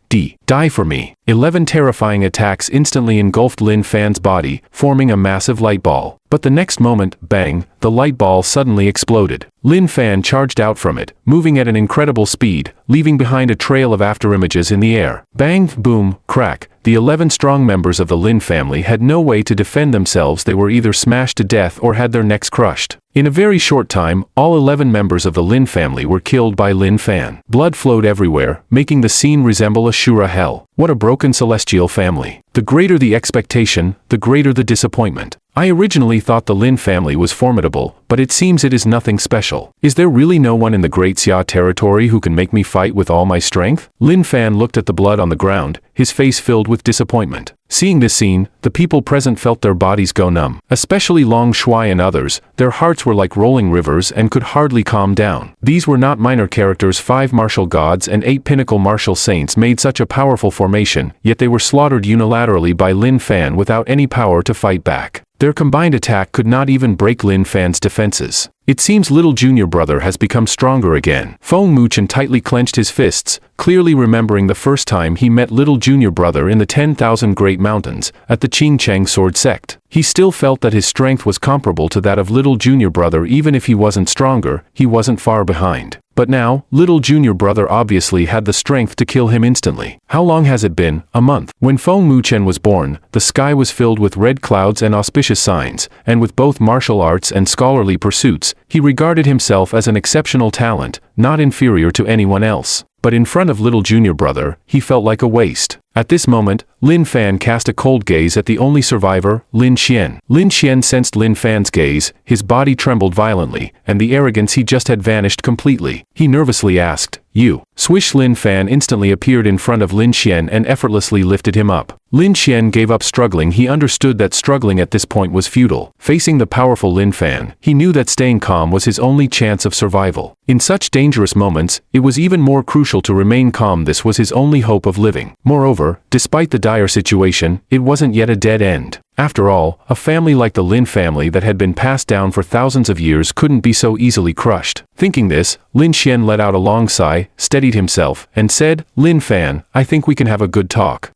die for me. 11 terrifying attacks instantly engulfed Lin Fan's body, forming a massive light ball. But the next moment, bang, the light ball suddenly exploded. Lin Fan charged out from it, moving at an incredible speed, leaving behind a trail of afterimages in the air. Bang, boom, crack. The 11 strong members of the Lin family had no way to defend themselves. They were either smashed to death or had their necks crushed. In a very short time, all 11 members of the Lin family were killed by Lin Fan. Blood flowed everywhere, making the scene resemble a Shura hell. What a broken celestial family. The greater the expectation, the greater the disappointment. I originally thought the Lin family was formidable, but it seems it is nothing special. Is there really no one in the Great Xia territory who can make me fight with all my strength? Lin Fan looked at the blood on the ground, his face filled with disappointment. Seeing this scene, the people present felt their bodies go numb. Especially Long Shuai and others, their hearts were like rolling rivers and could hardly calm down. These were not minor characters. 5 martial gods and 8 pinnacle martial saints made such a powerful formation, yet they were slaughtered unilaterally by Lin Fan without any power to fight back. Their combined attack could not even break Lin Fan's defenses. It seems little junior brother has become stronger again. Feng Muchen tightly clenched his fists, clearly remembering the first time he met little junior brother in the 10,000 Great Mountains, at the Qingcheng Sword Sect. He still felt that his strength was comparable to that of little junior brother. Even if he wasn't stronger, he wasn't far behind. But now, little junior brother obviously had the strength to kill him instantly. How long has it been? A month. When Feng Muchen was born, the sky was filled with red clouds and auspicious signs, and with both martial arts and scholarly pursuits, he regarded himself as an exceptional talent, not inferior to anyone else. But in front of little junior brother, he felt like a waste. At this moment, Lin Fan cast a cold gaze at the only survivor, Lin Xian. Lin Xian sensed Lin Fan's gaze, his body trembled violently, and the arrogance he just had vanished completely. He nervously asked, "You?" Swish. Lin Fan instantly appeared in front of Lin Xian and effortlessly lifted him up. Lin Xian gave up struggling. He understood that struggling at this point was futile. Facing the powerful Lin Fan, he knew that staying calm was his only chance of survival. In such dangerous moments, it was even more crucial to remain calm. This was his only hope of living. Moreover, despite the dire situation, it wasn't yet a dead end. After all, a family like the Lin family that had been passed down for thousands of years couldn't be so easily crushed. Thinking this, Lin Xian let out a long sigh, steadied himself, and said, "Lin Fan, I think we can have a good talk."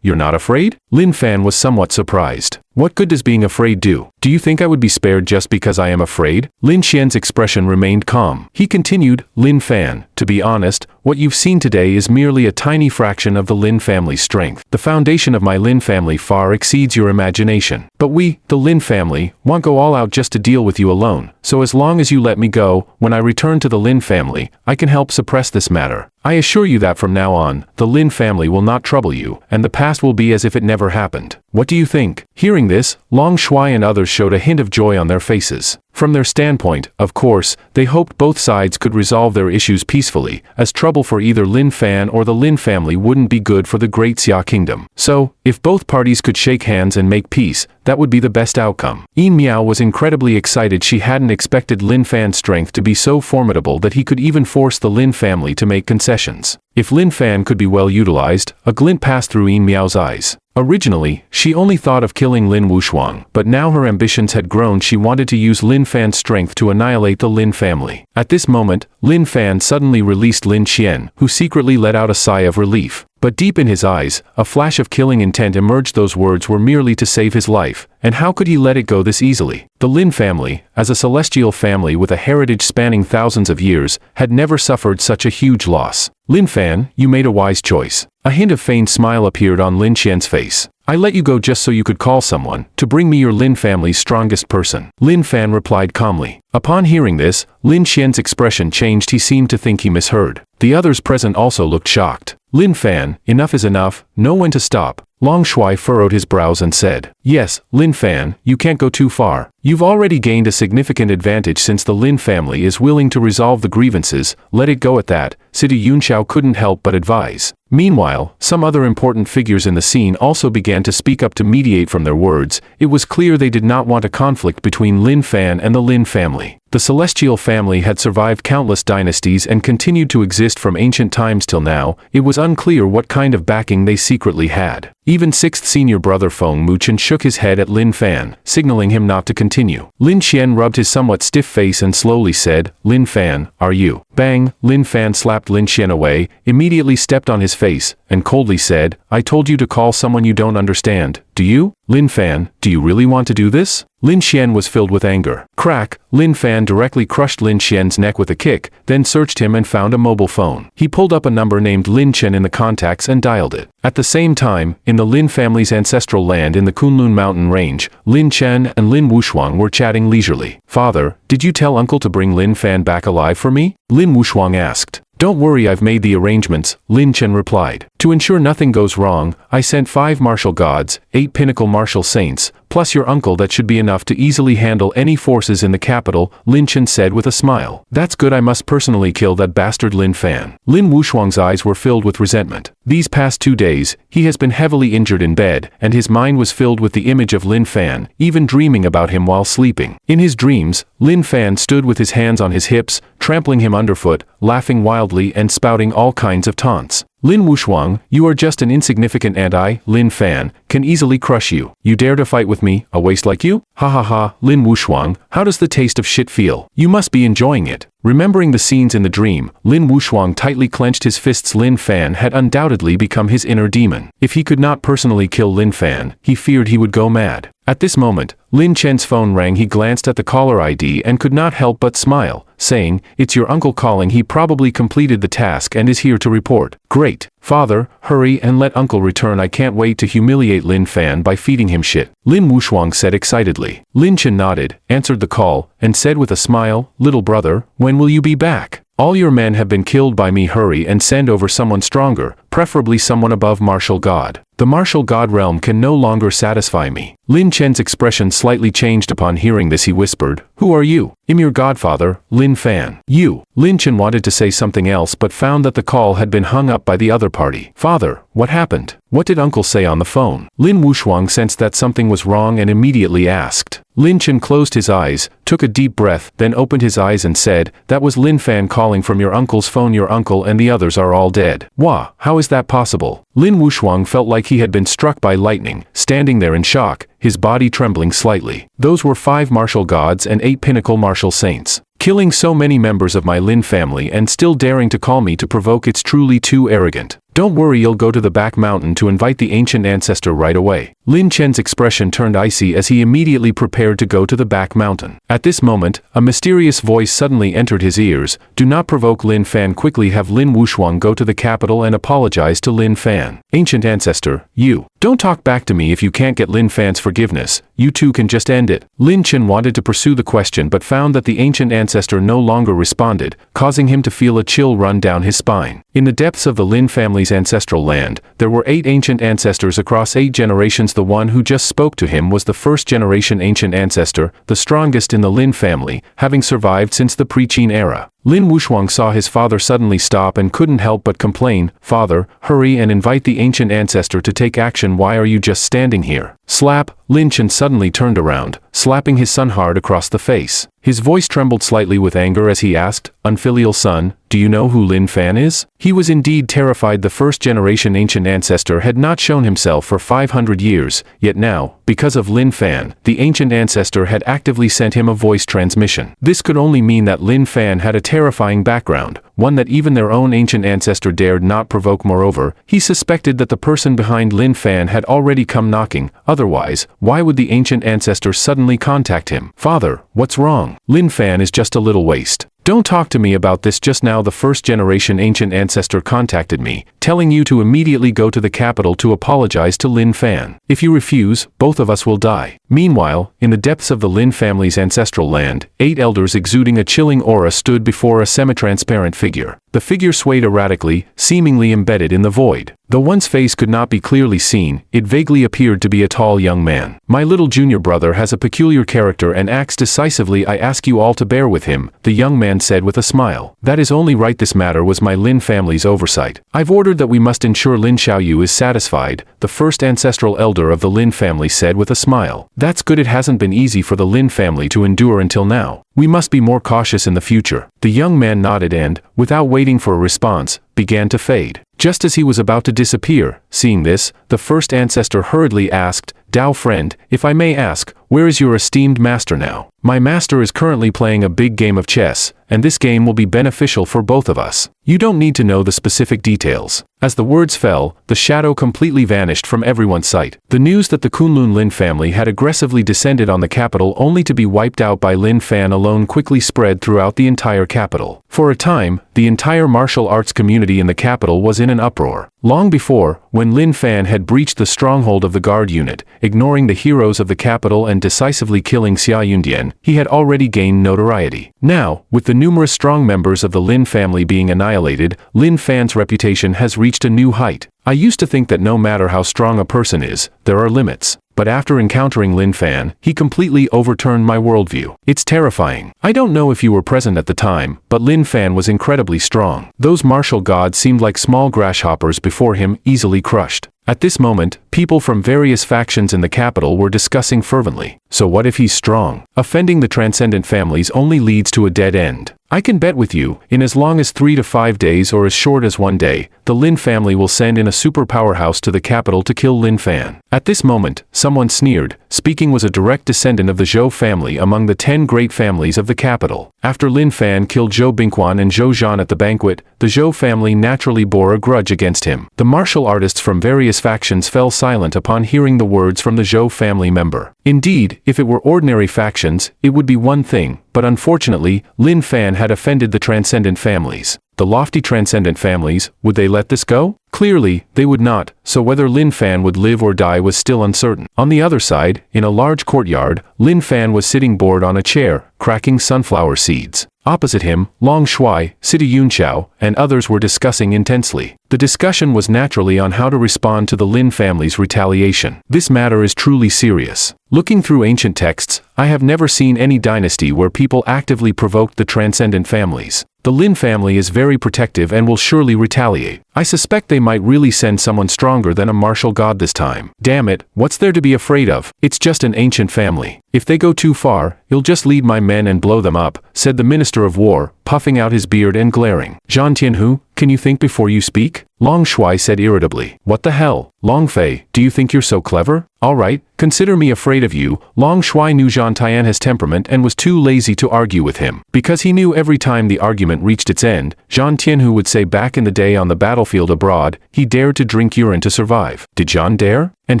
You're not afraid?" Lin Fan was somewhat surprised. What good does being afraid do? Do you think I would be spared just because I am afraid? Lin Qian's expression remained calm. He continued, Lin Fan, to be honest, what you've seen today is merely a tiny fraction of the Lin family's strength. The foundation of my Lin family far exceeds your imagination. But we, the Lin family, won't go all out just to deal with you alone. So as long as you let me go, when I return to the Lin family, I can help suppress this matter. I assure you that from now on, the Lin family will not trouble you, and the past will be as if it never happened. What do you think? Hearing this, Long Shuai and others showed a hint of joy on their faces. From their standpoint, of course, they hoped both sides could resolve their issues peacefully, as trouble for either Lin Fan or the Lin family wouldn't be good for the Great Xia Kingdom. So, if both parties could shake hands and make peace, that would be the best outcome. Yin Miao was incredibly excited. She hadn't expected Lin Fan's strength to be so formidable that he could even force the Lin family to make concessions. If Lin Fan could be well utilized, a glint passed through Yin Miao's eyes. Originally, she only thought of killing Lin Wushuang, but now her ambitions had grown. She wanted to use Lin Fan's strength to annihilate the Lin family. At this moment, Lin Fan suddenly released Lin Qian, who secretly let out a sigh of relief. But deep in his eyes, a flash of killing intent emerged. Those words were merely to save his life, and how could he let it go this easily? The Lin family, as a celestial family with a heritage spanning thousands of years, had never suffered such a huge loss. Lin Fan, you made a wise choice. A hint of feigned smile appeared on Lin Qian's face. I let you go just so you could call someone to bring me your Lin family's strongest person. Lin Fan replied calmly. Upon hearing this, Lin Qian's expression changed. He seemed to think he misheard. The others present also looked shocked. Lin Fan, enough is enough, know when to stop. Long Shuai furrowed his brows and said, Yes, Lin Fan, you can't go too far. You've already gained a significant advantage since the Lin family is willing to resolve the grievances. Let it go at that. City Yunxiao couldn't help but advise. Meanwhile, some other important figures in the scene also began to speak up to mediate. From their words, it was clear they did not want a conflict between Lin Fan and the Lin family. The celestial family had survived countless dynasties and continued to exist from ancient times till now. It was unclear what kind of backing they secretly had. Even 6th senior brother Feng Muchen shook his head at Lin Fan, signaling him not to continue. Lin Qian rubbed his somewhat stiff face and slowly said, Lin Fan, are you? Bang! Lin Fan slapped Lin Qian away, immediately stepped on his face, and coldly said, I told you to call someone you don't understand. Do you? Lin Fan, do you really want to do this? Lin Qian was filled with anger. Crack! Lin Fan directly crushed Lin Qian's neck with a kick, then searched him and found a mobile phone. He pulled up a number named Lin Chen in the contacts and dialed it. At the same time, in the Lin family's ancestral land in the Kunlun mountain range, Lin Chen and Lin Wushuang were chatting leisurely. Father, did you tell uncle to bring Lin Fan back alive for me? Lin Wushuang asked. Don't worry, I've made the arrangements, Lin Chen replied. To ensure nothing goes wrong, I sent 5 martial gods, 8 pinnacle martial saints, plus your uncle. That should be enough to easily handle any forces in the capital, Lin Chen said with a smile. That's good, I must personally kill that bastard Lin Fan. Lin Wushuang's eyes were filled with resentment. These past 2 days, he has been heavily injured in bed, and his mind was filled with the image of Lin Fan, even dreaming about him while sleeping. In his dreams, Lin Fan stood with his hands on his hips, trampling him underfoot, laughing wildly and spouting all kinds of taunts. Lin Wushuang, you are just an insignificant ant. I, Lin Fan, can easily crush you. You dare to fight with me, a waste like you? Ha ha ha, Lin Wushuang, how does the taste of shit feel? You must be enjoying it. Remembering the scenes in the dream, Lin Wushuang tightly clenched his fists. Lin Fan had undoubtedly become his inner demon. If he could not personally kill Lin Fan, he feared he would go mad. At this moment, Lin Chen's phone rang. He glanced at the caller ID and could not help but smile, saying, It's your uncle calling. He probably completed the task and is here to report. Great. Father, hurry and let uncle return. I can't wait to humiliate Lin Fan by feeding him shit, Lin Wushuang said excitedly. Lin Chen nodded, answered the call, and said with a smile, Little brother, when will you be back? All your men have been killed by me. Hurry and send over someone stronger, preferably someone above martial god. The martial god realm can no longer satisfy me. Lin Chen's expression slightly changed upon hearing this. He whispered, Who are you? I'm your godfather, Lin Fan. You. Lin Chen wanted to say something else but found that the call had been hung up by the other party. Father, what happened? What did uncle say on the phone? Lin Wushuang sensed that something was wrong and immediately asked. Lin Chen closed his eyes, took a deep breath, then opened his eyes and said, That was Lin Fan calling from your uncle's phone. Your uncle and the others are all dead. Wah, how is that possible? Lin Wushuang felt like he had been struck by lightning, standing there in shock, his body trembling slightly. Those were 5 martial gods and 8 pinnacle martial saints. Killing so many members of my Lin family and still daring to call me to provoke, it's truly too arrogant. Don't worry, you'll go to the back mountain to invite the ancient ancestor right away. Lin Chen's expression turned icy as he immediately prepared to go to the back mountain. At this moment, a mysterious voice suddenly entered his ears. Do not provoke Lin Fan, quickly have Lin Wushuang go to the capital and apologize to Lin Fan. Ancient ancestor, you. Don't talk back to me if you can't get Lin Fan's forgiveness. You two can just end it. Lin Chen wanted to pursue the question but found that the ancient ancestor no longer responded, causing him to feel a chill run down his spine. In the depths of the Lin family's ancestral land, there were 8 ancient ancestors across 8 generations. The one who just spoke to him was the first-generation ancient ancestor, the strongest in the Lin family, having survived since the pre-Qin era. Lin Wushuang saw his father suddenly stop and couldn't help but complain, "Father, hurry and invite the ancient ancestor to take action. Why are you just standing here?" Slap! Lin Chen suddenly turned around, slapping his son hard across the face. His voice trembled slightly with anger as he asked, "Unfilial son, do you know who Lin Fan is?" He was indeed terrified. The first-generation ancient ancestor had not shown himself for 500 years, yet now, because of Lin Fan, the ancient ancestor had actively sent him a voice transmission. This could only mean that Lin Fan had a terrifying background, one that even their own ancient ancestor dared not provoke. Moreover, he suspected that the person behind Lin Fan had already come knocking. Otherwise, why would the ancient ancestor suddenly contact him? "Father, what's wrong? Lin Fan is just a little waste. Don't talk to me about this. Just now the first-generation ancient ancestor contacted me, telling you to immediately go to the capital to apologize to Lin Fan. If you refuse, both of us will die." Meanwhile, in the depths of the Lin family's ancestral land, 8 elders exuding a chilling aura stood before a semi-transparent figure. The figure swayed erratically, seemingly embedded in the void. Though one's face could not be clearly seen, it vaguely appeared to be a tall young man. "My little junior brother has a peculiar character and acts decisively. I ask you all to bear with him," the young man said with a smile. "That is only right. This matter was my Lin family's oversight. I've ordered that we must ensure Lin Xiaoyu is satisfied," the first ancestral elder of the Lin family said with a smile. "That's good. It hasn't been easy for the Lin family to endure until now. We must be more cautious in the future." The young man nodded and, without waiting for a response, began to fade. Just as he was about to disappear, seeing this, the first ancestor hurriedly asked, "Dao friend, if I may ask, where is your esteemed master now?" "My master is currently playing a big game of chess, and this game will be beneficial for both of us. You don't need to know the specific details." As the words fell, the shadow completely vanished from everyone's sight. The news that the Kunlun Lin family had aggressively descended on the capital only to be wiped out by Lin Fan alone quickly spread throughout the entire capital. For a time, the entire martial arts community in the capital was in an uproar. Long before, when Lin Fan had breached the stronghold of the guard unit, ignoring the heroes of the capital and decisively killing Xia Yundian, he had already gained notoriety. Now, with the numerous strong members of the Lin family being annihilated, Lin Fan's reputation has reached a new height. I used to think that no matter how strong a person is, there are limits. But after encountering Lin Fan, he completely overturned my worldview. It's terrifying. I don't know if you were present at the time, but Lin Fan was incredibly strong. Those martial gods seemed like small grasshoppers before him, easily crushed. At this moment, people from various factions in the capital were discussing fervently. So what if he's strong? Offending the transcendent families only leads to a dead end. I can bet with you, in as long as 3 to 5 days or as short as 1 day, the Lin family will send in a super powerhouse to the capital to kill Lin Fan. At this moment, someone sneered. Speaking was a direct descendant of the Zhou family among the 10 great families of the capital. After Lin Fan killed Zhou Bingquan and Zhou Zhan at the banquet, the Zhou family naturally bore a grudge against him. The martial artists from various factions fell silent upon hearing the words from the Zhou family member. Indeed, if it were ordinary factions, it would be one thing, but unfortunately, Lin Fan had offended the transcendent families. The lofty transcendent families, would they let this go? Clearly, they would not, so whether Lin Fan would live or die was still uncertain. On the other side, in a large courtyard, Lin Fan was sitting bored on a chair, cracking sunflower seeds. Opposite him, Long Shuai, City Yunxiao, and others were discussing intensely. The discussion was naturally on how to respond to the Lin family's retaliation. This matter is truly serious. Looking through ancient texts, I have never seen any dynasty where people actively provoked the transcendent families. The Lin family is very protective and will surely retaliate. I suspect they might really send someone stronger than a martial god this time. Damn it, what's there to be afraid of? It's just an ancient family. If they go too far, you'll just lead my men and blow them up, said the Minister of War, puffing out his beard and glaring. Zhang Tianhu, can you think before you speak? Long Shuai said irritably. What the hell? Long Fei, do you think you're so clever? Alright, consider me afraid of you. Long Shuai knew Zhang Tian's temperament and was too lazy to argue with him. Because he knew every time the argument reached its end, Zhang Tianhu would say back in the day on the battlefield abroad, he dared to drink urine to survive. Did Zhang dare? And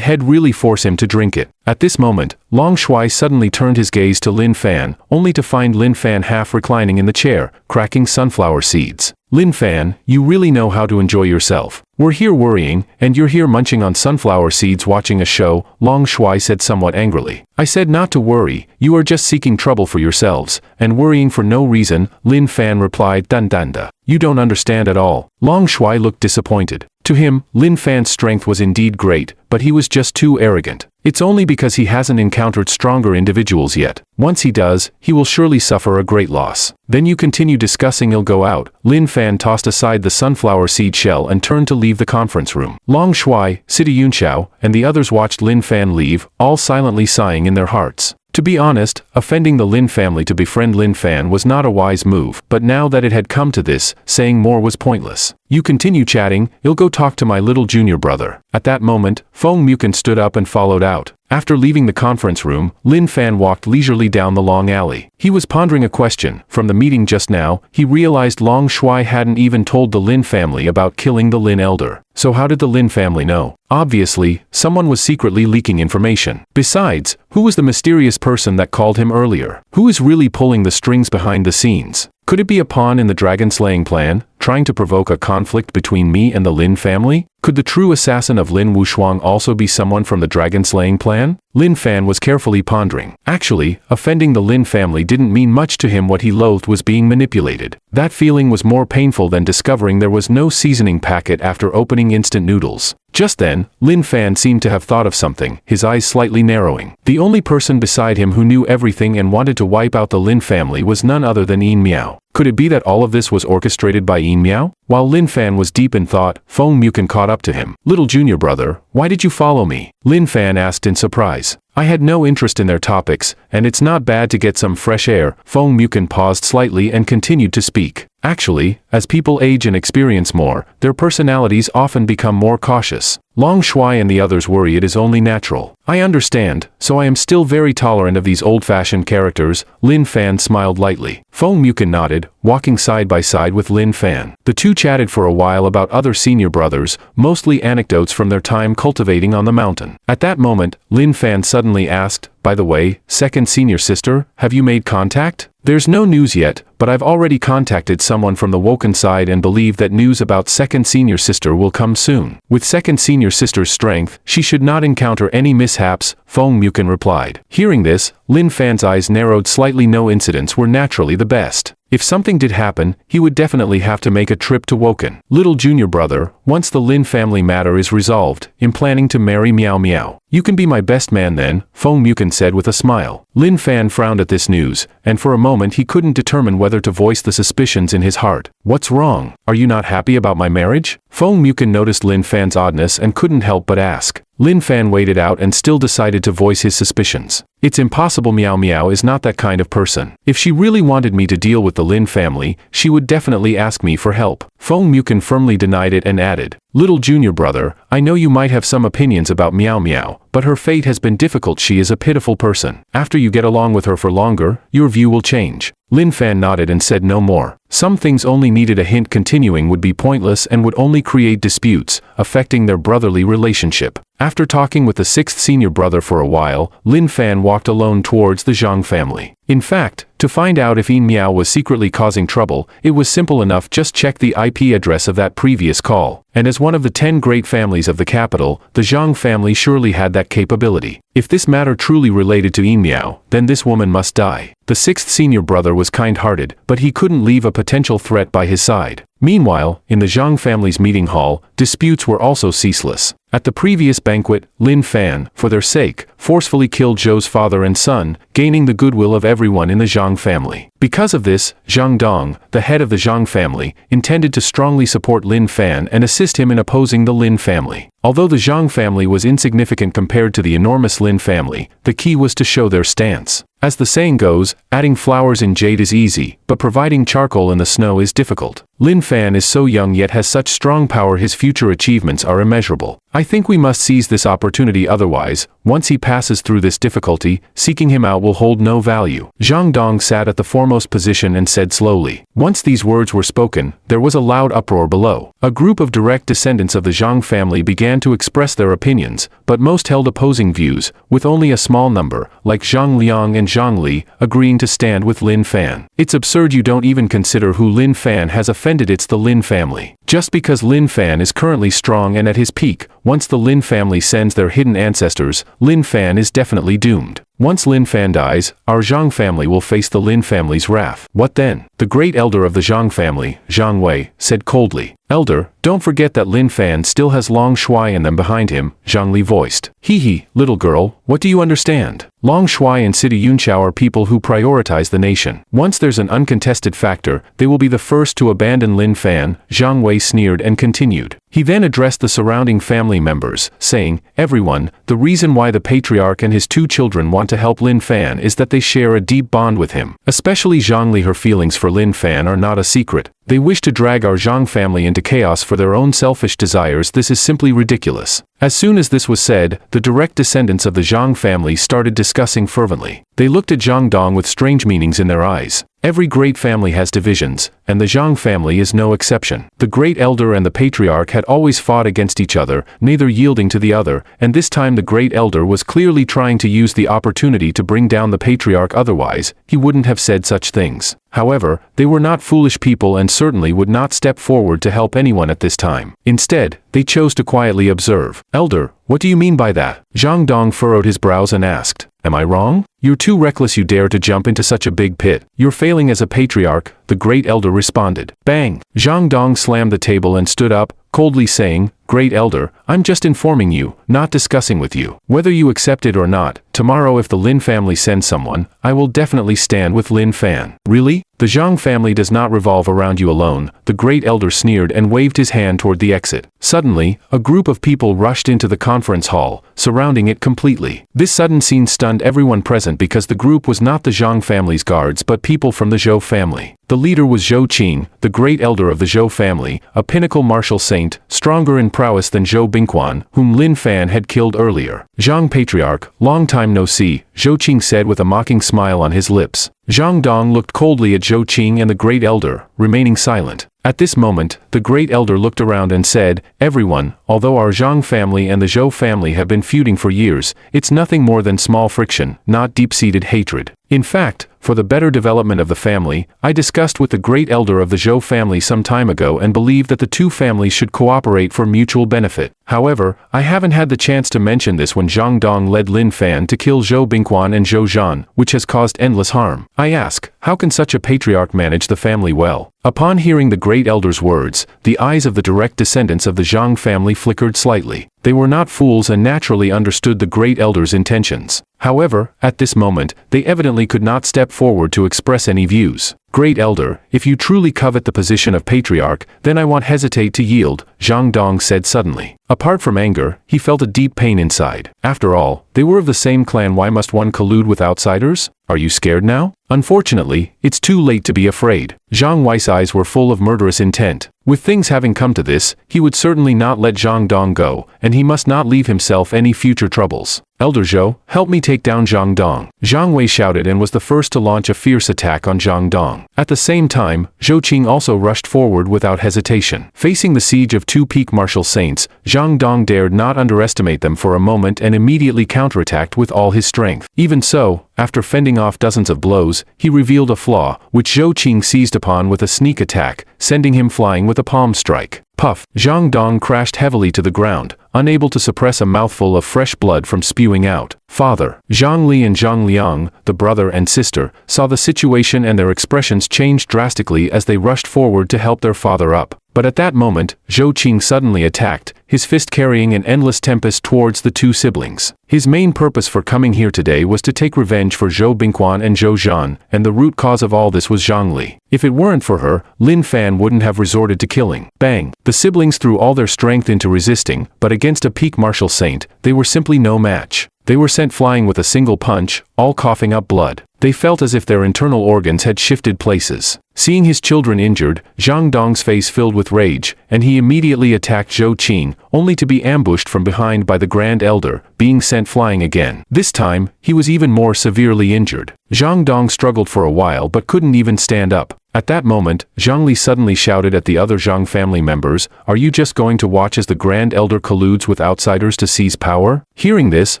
had really force him to drink it. At this moment, Long Shuai suddenly turned his gaze to Lin Fan, only to find Lin Fan half reclining in the chair, cracking sunflower seeds. Lin Fan, you really know how to enjoy yourself. We're here worrying, and you're here munching on sunflower seeds watching a show, Long Shuai said somewhat angrily. I said not to worry, you are just seeking trouble for yourselves, and worrying for no reason, Lin Fan replied. Danda. You don't understand at all. Long Shuai looked disappointed. To him, Lin Fan's strength was indeed great, but he was just too arrogant. It's only because he hasn't encountered stronger individuals yet. Once he does, he will surely suffer a great loss. Then you continue discussing. He'll go out. Lin Fan tossed aside the sunflower seed shell and turned to leave the conference room. Long Shuai, Sita Yunxiao, and the others watched Lin Fan leave, all silently sighing in their hearts. To be honest, offending the Lin family to befriend Lin Fan was not a wise move, but now that it had come to this, saying more was pointless. You continue chatting, you'll go talk to my little junior brother. At that moment, Feng Mukin stood up and followed out. After leaving the conference room, Lin Fan walked leisurely down the long alley. He was pondering a question. From the meeting just now, he realized Long Shuai hadn't even told the Lin family about killing the Lin elder. So how did the Lin family know? Obviously, someone was secretly leaking information. Besides, who was the mysterious person that called him earlier? Who is really pulling the strings behind the scenes? Could it be a pawn in the dragon-slaying plan, trying to provoke a conflict between me and the Lin family? Could the true assassin of Lin Wushuang also be someone from the dragon-slaying plan? Lin Fan was carefully pondering. Actually, offending the Lin family didn't mean much to him. What he loathed was being manipulated. That feeling was more painful than discovering there was no seasoning packet after opening instant noodles. Just then, Lin Fan seemed to have thought of something, his eyes slightly narrowing. The only person beside him who knew everything and wanted to wipe out the Lin family was none other than Yin Miao. Could it be that all of this was orchestrated by Yin Miao? While Lin Fan was deep in thought, Feng Mukin caught up to him. Little junior brother, why did you follow me? Lin Fan asked in surprise. I had no interest in their topics, and it's not bad to get some fresh air. Feng Mukin paused slightly and continued to speak. Actually, as people age and experience more, their personalities often become more cautious. Long Shuai and the others worry. It is only natural. I understand, so I am still very tolerant of these old-fashioned characters. Lin Fan smiled lightly. Feng Mukin nodded, walking side by side with Lin Fan. The two chatted for a while about other senior brothers, mostly anecdotes from their time cultivating on the mountain. At that moment, Lin Fan suddenly asked, by the way, second senior sister, have you made contact? There's no news yet, but I've already contacted someone from the Woken side and believe that news about second senior sister will come soon. With second senior sister's strength, she should not encounter any mishaps, Feng Mukin replied. Hearing this, Lin Fan's eyes narrowed slightly. No incidents were naturally the best. If something did happen, he would definitely have to make a trip to Woken. Little junior brother, once the Lin family matter is resolved, I'm planning to marry Miao Miao. You can be my best man then, Feng Mukin said with a smile. Lin Fan frowned at this news, and for a moment he couldn't determine whether to voice the suspicions in his heart. What's wrong? Are you not happy about my marriage? Feng Mukin noticed Lin Fan's oddness and couldn't help but ask. Lin Fan waited out and still decided to voice his suspicions. It's impossible. Miao Miao is not that kind of person. If she really wanted me to deal with the Lin family, she would definitely ask me for help. Feng Mukin firmly denied it and added, Little junior brother, I know you might have some opinions about Miao Miao, but her fate has been difficult. She is a pitiful person. After you get along with her for longer, your view will change. Lin Fan nodded and said no more. Some things only needed a hint. Continuing would be pointless and would only create disputes, affecting their brotherly relationship. After talking with the sixth senior brother for a while, Lin Fan walked alone towards the Zhang family. In fact, to find out if Yin Miao was secretly causing trouble, it was simple enough. Just check the IP address of that previous call. And as one of the 10 great families of the capital, the Zhang family surely had that capability. If this matter truly related to Yin Miao, then this woman must die. The sixth senior brother was kind-hearted, but he couldn't leave a potential threat by his side. Meanwhile, in the Zhang family's meeting hall, disputes were also ceaseless. At the previous banquet, Lin Fan, for their sake, forcefully killed Zhou's father and son, gaining the goodwill of everyone in the Zhang family. Because of this, Zhang Dong, the head of the Zhang family, intended to strongly support Lin Fan and assist him in opposing the Lin family. Although the Zhang family was insignificant compared to the enormous Lin family, the key was to show their stance. As the saying goes, adding flowers in jade is easy, but providing charcoal in the snow is difficult. Lin Fan is so young yet has such strong power, his future achievements are immeasurable. I think we must seize this opportunity, otherwise, once he passes through this difficulty, seeking him out will hold no value. Zhang Dong sat at the foremost position and said slowly. Once these words were spoken, there was a loud uproar below. A group of direct descendants of the Zhang family began to express their opinions, but most held opposing views, with only a small number, like Zhang Liang and Zhang Li, agreeing to stand with Lin Fan. It's absurd you don't even consider who Lin Fan has offended. It's the Lin family. Just because Lin Fan is currently strong and at his peak, once the Lin family sends their hidden ancestors, Lin Fan is definitely doomed. Once Lin Fan dies, our Zhang family will face the Lin family's wrath. What then? The great elder of the Zhang family, Zhang Wei, said coldly. Elder, don't forget that Lin Fan still has Long Shuai and them behind him, Zhang Li voiced. Hee, little girl, what do you understand? Long Shuai and City Yunqiao are people who prioritize the nation. Once there's an uncontested factor, they will be the first to abandon Lin Fan, Zhang Wei sneered and continued. He then addressed the surrounding family members, saying, everyone, the reason why the patriarch and his 2 children want to help Lin Fan is that they share a deep bond with him. Especially Zhang Li, her feelings for Lin Fan are not a secret. They wish to drag our Zhang family into chaos for their own selfish desires. This is simply ridiculous. As soon as this was said, the direct descendants of the Zhang family started discussing fervently. They looked at Zhang Dong with strange meanings in their eyes. Every great family has divisions, and the Zhang family is no exception. The great elder and the patriarch had always fought against each other, neither yielding to the other, and this time the great elder was clearly trying to use the opportunity to bring down the patriarch, otherwise, he wouldn't have said such things. However, they were not foolish people and certainly would not step forward to help anyone at this time. Instead, they chose to quietly observe. Elder, what do you mean by that? Zhang Dong furrowed his brows and asked. Am I wrong? You're too reckless, you dare to jump into such a big pit. You're failing as a patriarch, the great elder responded. Bang! Zhang Dong slammed the table and stood up, coldly saying, Great elder, I'm just informing you, not discussing with you. Whether you accept it or not, tomorrow if the Lin family sends someone, I will definitely stand with Lin Fan. Really? The Zhang family does not revolve around you alone, the great elder sneered and waved his hand toward the exit. Suddenly, a group of people rushed into the conference hall, surrounding it completely. This sudden scene stunned everyone present because the group was not the Zhang family's guards but people from the Zhou family. The leader was Zhou Qing, the great elder of the Zhou family, a pinnacle martial saint, stronger in prowess than Zhou Bingquan, whom Lin Fan had killed earlier. Zhang patriarch, long time no see, Zhou Qing said with a mocking smile on his lips. Zhang Dong looked coldly at Zhou Qing and the great elder, remaining silent. At this moment, the great elder looked around and said, Everyone, although our Zhang family and the Zhou family have been feuding for years, it's nothing more than small friction, not deep-seated hatred. In fact, for the better development of the family, I discussed with the great elder of the Zhou family some time ago and believe that the 2 families should cooperate for mutual benefit. However, I haven't had the chance to mention this when Zhang Dong led Lin Fan to kill Zhou Bingquan and Zhou Zhan, which has caused endless harm. I ask, how can such a patriarch manage the family well? Upon hearing the great elder's words, the eyes of the direct descendants of the Zhang family flickered slightly. They were not fools and naturally understood the great elder's intentions. However, at this moment, they evidently could not step forward to express any views. Great elder, if you truly covet the position of patriarch, then I won't hesitate to yield, Zhang Dong said suddenly. Apart from anger, he felt a deep pain inside. After all, they were of the same clan. Why must one collude with outsiders? Are you scared now? Unfortunately, it's too late to be afraid. Zhang Wei's eyes were full of murderous intent. With things having come to this, he would certainly not let Zhang Dong go, and he must not leave himself any future troubles. Elder Zhou, help me take down Zhang Dong. Zhang Wei shouted and was the first to launch a fierce attack on Zhang Dong. At the same time, Zhou Qing also rushed forward without hesitation. Facing the siege of 2 peak martial saints, Zhang Dong dared not underestimate them for a moment and immediately counterattacked with all his strength. Even so, after fending off dozens of blows, he revealed a flaw, which Zhou Qing seized upon with a sneak attack, sending him flying with a palm strike. Puff! Zhang Dong crashed heavily to the ground, unable to suppress a mouthful of fresh blood from spewing out. Father, Zhang Li and Zhang Liang, the brother and sister, saw the situation and their expressions changed drastically as they rushed forward to help their father up. But at that moment, Zhou Qing suddenly attacked, his fist carrying an endless tempest towards the 2 siblings. His main purpose for coming here today was to take revenge for Zhou Bingquan and Zhou Zhan, and the root cause of all this was Zhang Li. If it weren't for her, Lin Fan wouldn't have resorted to killing. Bang! The siblings threw all their strength into resisting, but against a peak martial saint, they were simply no match. They were sent flying with a single punch, all coughing up blood. They felt as if their internal organs had shifted places. Seeing his children injured, Zhang Dong's face filled with rage, and he immediately attacked Zhou Qing, only to be ambushed from behind by the Grand Elder, being sent flying again. This time, he was even more severely injured. Zhang Dong struggled for a while but couldn't even stand up. At that moment, Zhang Li suddenly shouted at the other Zhang family members, "Are you just going to watch as the Grand Elder colludes with outsiders to seize power?" Hearing this,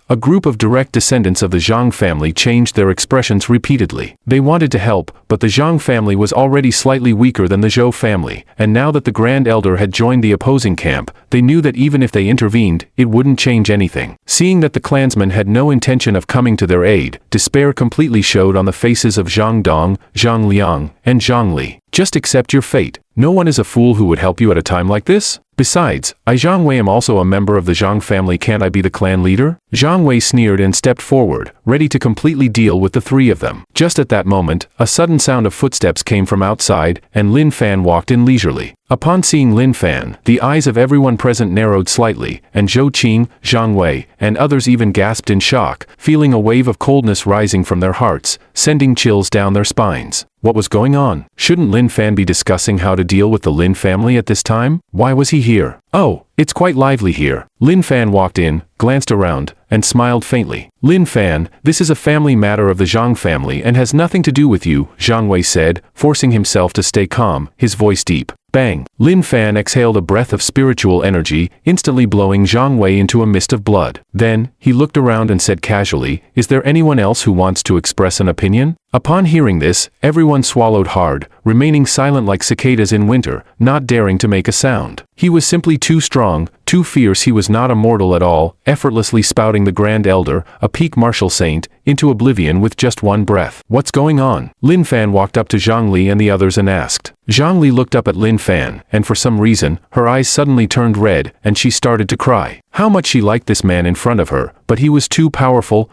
a group of direct descendants of the Zhang family changed their expressions repeatedly. They wanted to help, but the Zhang family was already slightly weaker than the Zhou family, and now that the Grand Elder had joined the opposing camp, they knew that even if they intervened, it wouldn't change anything. Seeing that the clansmen had no intention of coming to their aid, despair completely showed on the faces of Zhang Dong, Zhang Liang, and Zhang Li. Just accept your fate. No one is a fool who would help you at a time like this. Besides, I Zhang Wei am also a member of the Zhang family. Can't I be the clan leader? Zhang Wei sneered and stepped forward, ready to completely deal with the three of them. Just at that moment, a sudden sound of footsteps came from outside, and Lin Fan walked in leisurely. Upon seeing Lin Fan, the eyes of everyone present narrowed slightly, and Zhou Qing, Zhang Wei, and others even gasped in shock, feeling a wave of coldness rising from their hearts, sending chills down their spines. What was going on? Shouldn't Lin Fan be discussing how to deal with the Lin family at this time? Why was he here? Oh, it's quite lively here. Lin Fan walked in, glanced around, and smiled faintly. Lin Fan, this is a family matter of the Zhang family and has nothing to do with you, Zhang Wei said, forcing himself to stay calm, his voice deep. Bang! Lin Fan exhaled a breath of spiritual energy, instantly blowing Zhang Wei into a mist of blood. Then, he looked around and said casually, "Is there anyone else who wants to express an opinion?" Upon hearing this, everyone swallowed hard, remaining silent like cicadas in winter, not daring to make a sound. He was simply too strong, too fierce. He was not a mortal at all, effortlessly spouting the Grand Elder, a peak martial saint, into oblivion with just one breath. What's going on? Lin Fan walked up to Zhang Li and the others and asked. Zhang Li looked up at Lin Fan, and for some reason, her eyes suddenly turned red, and she started to cry. How much she liked this man in front of her, but he was too powerful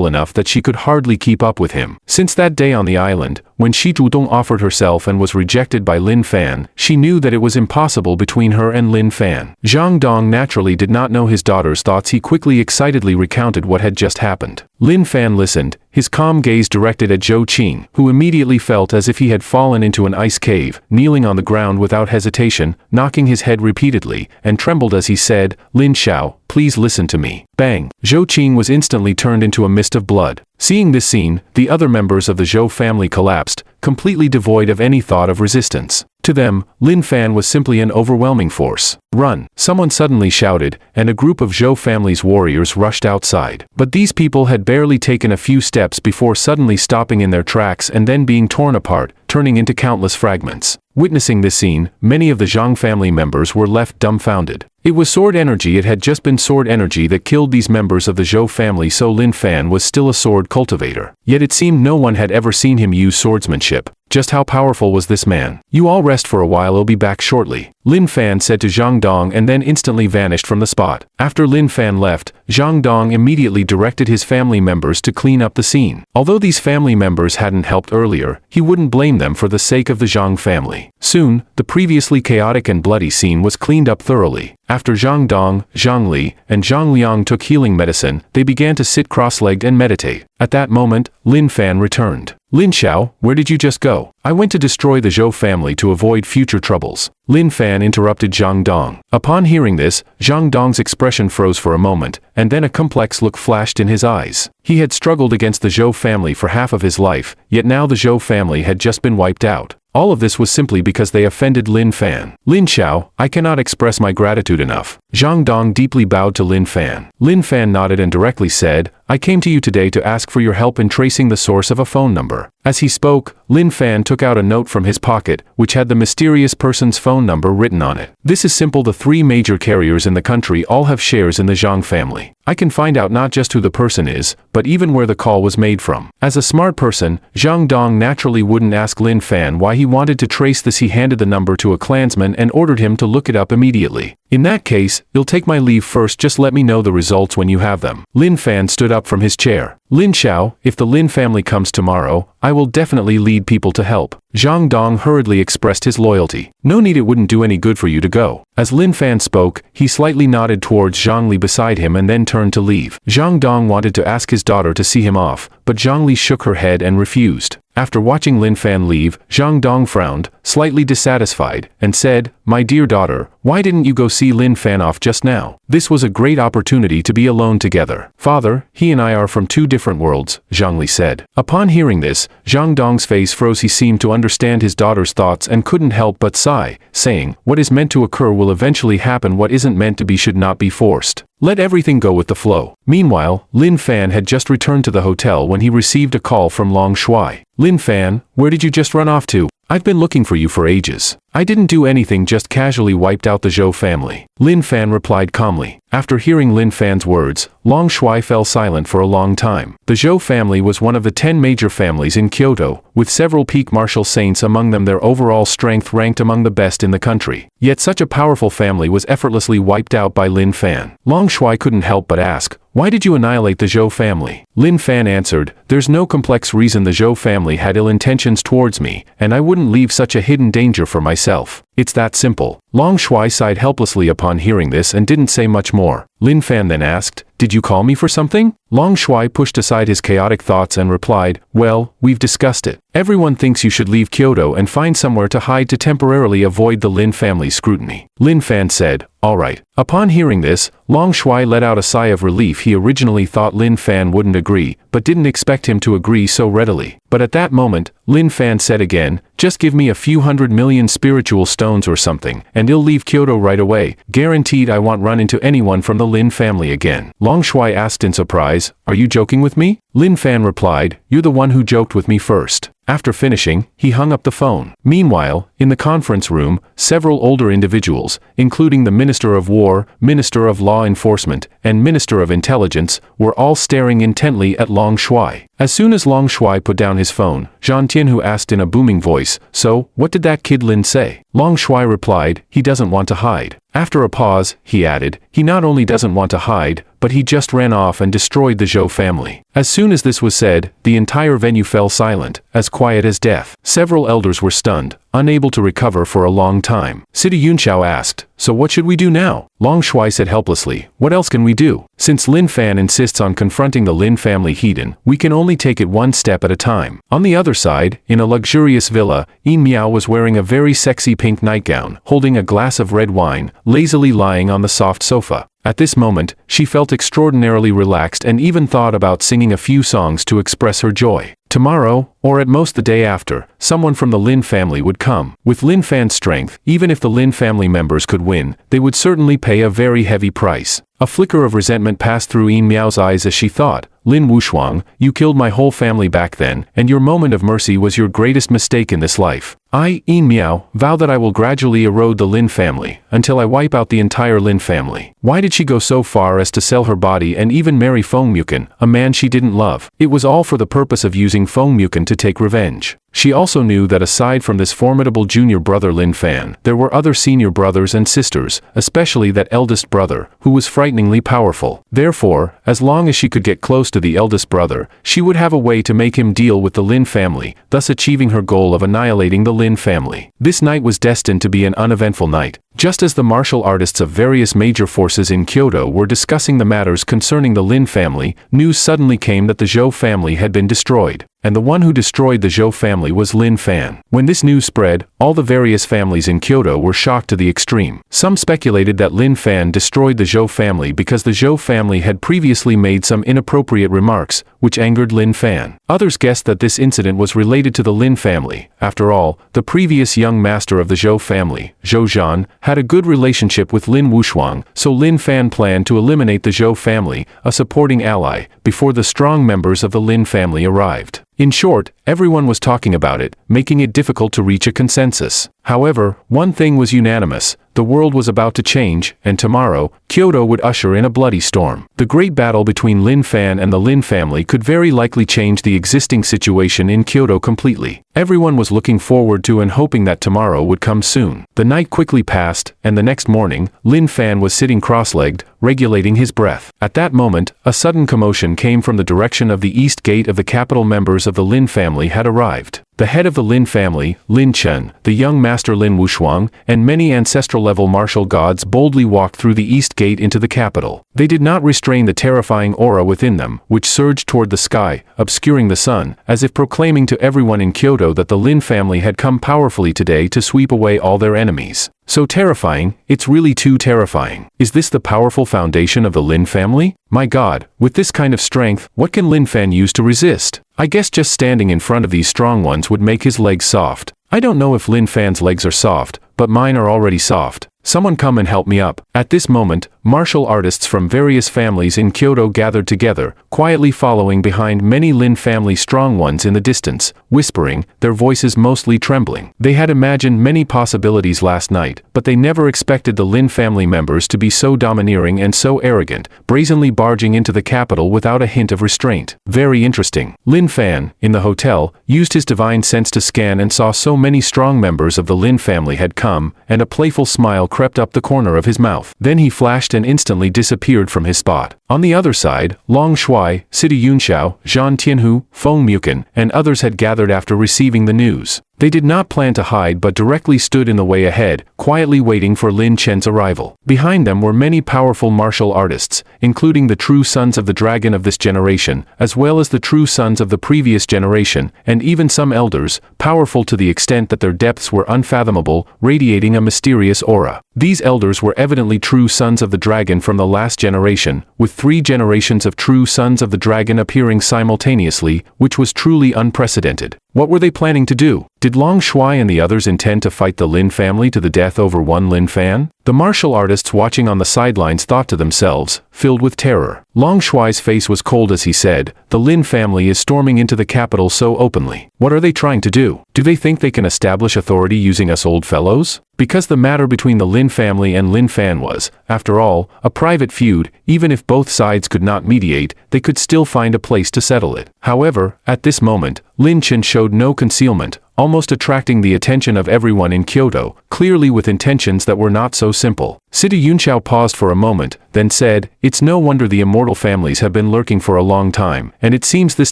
enough that she could hardly keep up with him. Since that day on the island, when Shi Zhudong offered herself and was rejected by Lin Fan, she knew that it was impossible between her and Lin Fan. Zhang Dong naturally did not know his daughter's thoughts. He quickly excitedly recounted what had just happened. Lin Fan listened, his calm gaze directed at Zhou Qing, who immediately felt as if he had fallen into an ice cave, kneeling on the ground without hesitation, knocking his head repeatedly, and trembled as he said, "Lin Xiao, please listen to me." Bang! Zhou Qing was instantly turned into a mist of blood. Seeing this scene, the other members of the Zhou family collapsed, completely devoid of any thought of resistance. To them, Lin Fan was simply an overwhelming force. "Run!" Someone suddenly shouted, and a group of Zhou family's warriors rushed outside. But these people had barely taken a few steps before suddenly stopping in their tracks and then being torn apart, turning into countless fragments. Witnessing this scene, many of the Zhang family members were left dumbfounded. It was sword energy. It had just been sword energy that killed these members of the Zhou family, so Lin Fan was still a sword cultivator. Yet it seemed no one had ever seen him use swordsmanship. Just how powerful was this man? "You all rest for a while, I'll be back shortly," Lin Fan said to Zhang Dong and then instantly vanished from the spot. After Lin Fan left, Zhang Dong immediately directed his family members to clean up the scene. Although these family members hadn't helped earlier, he wouldn't blame them for the sake of the Zhang family. Soon, the previously chaotic and bloody scene was cleaned up thoroughly. After Zhang Dong, Zhang Li, and Zhang Liang took healing medicine, they began to sit cross-legged and meditate. At that moment, Lin Fan returned. "Lin Xiao, where did you just go?" "I went to destroy the Zhou family to avoid future troubles." Lin Fan interrupted Zhang Dong. Upon hearing this, Zhang Dong's expression froze for a moment, and then a complex look flashed in his eyes. He had struggled against the Zhou family for half of his life, yet now the Zhou family had just been wiped out. All of this was simply because they offended Lin Fan. "Lin Xiao, I cannot express my gratitude enough." Zhang Dong deeply bowed to Lin Fan. Lin Fan nodded and directly said, "I came to you today to ask for your help in tracing the source of a phone number." As he spoke, Lin Fan took out a note from his pocket, which had the mysterious person's phone number written on it. "This is simple. The three major carriers in the country all have shares in the Zhang family. I can find out not just who the person is, but even where the call was made from." As a smart person, Zhang Dong naturally wouldn't ask Lin Fan why he wanted to trace this. He handed the number to a clansman and ordered him to look it up immediately. In that case, you'll take my leave first, just let me know the results when you have them. Lin Fan stood up from his chair. Lin Xiao, if the Lin family comes tomorrow, I will definitely lead people to help. Zhang Dong hurriedly expressed his loyalty. No need, it wouldn't do any good for you to go. As Lin Fan spoke, he slightly nodded towards Zhang Li beside him and then turned to leave. Zhang Dong wanted to ask his daughter to see him off, but Zhang Li shook her head and refused. After watching Lin Fan leave, Zhang Dong frowned, slightly dissatisfied, and said, "My dear daughter, why didn't you go see Lin Fan off just now? This was a great opportunity to be alone together." "Father, he and I are from two different worlds," Zhang Li said. Upon hearing this, Zhang Dong's face froze. He seemed to understand his daughter's thoughts and couldn't help but sigh, saying, "What is meant to occur will eventually happen. What isn't meant to be should not be forced. Let everything go with the flow." Meanwhile, Lin Fan had just returned to the hotel when he received a call from Long Shuai. "Lin Fan, where did you just run off to? I've been looking for you for ages." "I didn't do anything, just casually wiped out the Zhou family," Lin Fan replied calmly. After hearing Lin Fan's words, Long Shuai fell silent for a long time. The Zhou family was one of the 10 major families in Kyoto, with several peak martial saints among them. Their overall strength ranked among the best in the country. Yet such a powerful family was effortlessly wiped out by Lin Fan. Long Shuai couldn't help but ask, "Why did you annihilate the Zhou family?" Lin Fan answered, "There's no complex reason. The Zhou family had ill intentions towards me, and I wouldn't leave such a hidden danger for myself. It's that simple." Long Shuai sighed helplessly upon hearing this and didn't say much more. Lin Fan then asked, "Did you call me for something?" Long Shuai pushed aside his chaotic thoughts and replied, "Well, we've discussed it. Everyone thinks you should leave Kyoto and find somewhere to hide to temporarily avoid the Lin family's scrutiny." Lin Fan said, "All right." Upon hearing this, Long Shuai let out a sigh of relief. He originally thought Lin Fan wouldn't agree, but didn't expect him to agree so readily. But at that moment, Lin Fan said again, "Just give me a few 100 million spiritual stones or something, and I'll leave Kyoto right away. Guaranteed I won't run into anyone from the Lin family again." Long Shuai asked in surprise, "Are you joking with me?" Lin Fan replied, "You're the one who joked with me first." After finishing, he hung up the phone. Meanwhile, in the conference room, several older individuals, including the Minister of War, Minister of Law Enforcement, and Minister of Intelligence, were all staring intently at Long Shuai. As soon as Long Shuai put down his phone, Zhang Tianhu asked in a booming voice, "So, what did that kid Lin say?" Long Shuai replied, "He doesn't want to hide." After a pause, he added, "He not only doesn't want to hide, but he just ran off and destroyed the Zhou family." As soon as this was said, the entire venue fell silent, as quiet as death. Several elders were stunned, unable to recover for a long time. Sita Yunxiao asked, "So what should we do now?" Long Shuai said helplessly, "What else can we do? Since Lin Fan insists on confronting the Lin family heathen, we can only take it one step at a time." On the other side, in a luxurious villa, Yin Miao was wearing a very sexy pink nightgown, holding a glass of red wine, lazily lying on the soft sofa. At this moment, she felt extraordinarily relaxed and even thought about singing a few songs to express her joy. Tomorrow, or at most the day after, someone from the Lin family would come. With Lin Fan's strength, even if the Lin family members could win, they would certainly pay a very heavy price. A flicker of resentment passed through Yin Miao's eyes as she thought, "Lin Wushuang, you killed my whole family back then, and your moment of mercy was your greatest mistake in this life. I, Yin Miao, vow that I will gradually erode the Lin family, until I wipe out the entire Lin family." Why did she go so far as to sell her body and even marry Feng Muken, a man she didn't love? It was all for the purpose of using Feng Muken to take revenge. She also knew that aside from this formidable junior brother Lin Fan, there were other senior brothers and sisters, especially that eldest brother, who was frighteningly powerful. Therefore, as long as she could get close to the eldest brother, she would have a way to make him deal with the Lin family, thus achieving her goal of annihilating the Lin family. This night was destined to be an uneventful night. Just as the martial artists of various major forces in Kyoto were discussing the matters concerning the Lin family, news suddenly came that the Zhou family had been destroyed, and the one who destroyed the Zhou family was Lin Fan. When this news spread, all the various families in Kyoto were shocked to the extreme. Some speculated that Lin Fan destroyed the Zhou family because the Zhou family had previously made some inappropriate remarks, which angered Lin Fan. Others guessed that this incident was related to the Lin family. After all, the previous young master of the Zhou family, Zhou Zhan, had a good relationship with Lin Wushuang, so Lin Fan planned to eliminate the Zhou family, a supporting ally, before the strong members of the Lin family arrived. In short, everyone was talking about it, making it difficult to reach a consensus. However, one thing was unanimous. The world was about to change, and tomorrow, Kyoto would usher in a bloody storm. The great battle between Lin Fan and the Lin family could very likely change the existing situation in Kyoto completely. Everyone was looking forward to and hoping that tomorrow would come soon. The night quickly passed, and the next morning, Lin Fan was sitting cross-legged, regulating his breath. At that moment, a sudden commotion came from the direction of the east gate of the capital. Members of the Lin family had arrived. The head of the Lin family, Lin Chen, the young master Lin Wushuang, and many ancestral-level martial gods boldly walked through the east gate into the capital. They did not restrain the terrifying aura within them, which surged toward the sky, obscuring the sun, as if proclaiming to everyone in Kyoto that the Lin family had come powerfully today to sweep away all their enemies. So terrifying, it's really too terrifying. Is this the powerful foundation of the Lin family? My god, with this kind of strength, what can Lin Fan use to resist? I guess just standing in front of these strong ones would make his legs soft. I don't know if Lin Fan's legs are soft, but mine are already soft. Someone come and help me up. At this moment, martial artists from various families in Kyoto gathered together, quietly following behind many Lin family strong ones in the distance, whispering, their voices mostly trembling. They had imagined many possibilities last night, but they never expected the Lin family members to be so domineering and so arrogant, brazenly barging into the capital without a hint of restraint. Very interesting. Lin Fan, in the hotel, used his divine sense to scan and saw so many strong members of the Lin family had come, and a playful smile crept up the corner of his mouth. Then he flashed and instantly disappeared from his spot. On the other side, Long Shuai, Sidi Yunxiao, Zhang Tianhu, Feng Mukin, and others had gathered after receiving the news. They did not plan to hide but directly stood in the way ahead, quietly waiting for Lin Chen's arrival. Behind them were many powerful martial artists, including the true sons of the dragon of this generation, as well as the true sons of the previous generation, and even some elders, powerful to the extent that their depths were unfathomable, radiating a mysterious aura. These elders were evidently true sons of the dragon from the last generation, with 3 generations of true sons of the dragon appearing simultaneously, which was truly unprecedented. What were they planning to do? Did Long Shuai and the others intend to fight the Lin family to the death over one Lin Fan? The martial artists watching on the sidelines thought to themselves, filled with terror. Long Shuai's face was cold as he said, the Lin family is storming into the capital so openly. What are they trying to do? Do they think they can establish authority using us old fellows? Because the matter between the Lin family and Lin Fan was, after all, a private feud, even if both sides could not mediate, they could still find a place to settle it. However, at this moment, Lin Chen showed no concealment, almost attracting the attention of everyone in Kyoto, clearly with intentions that were not so simple. Sidi Yunxiao paused for a moment, then said, it's no wonder the immortal families have been lurking for a long time, and it seems this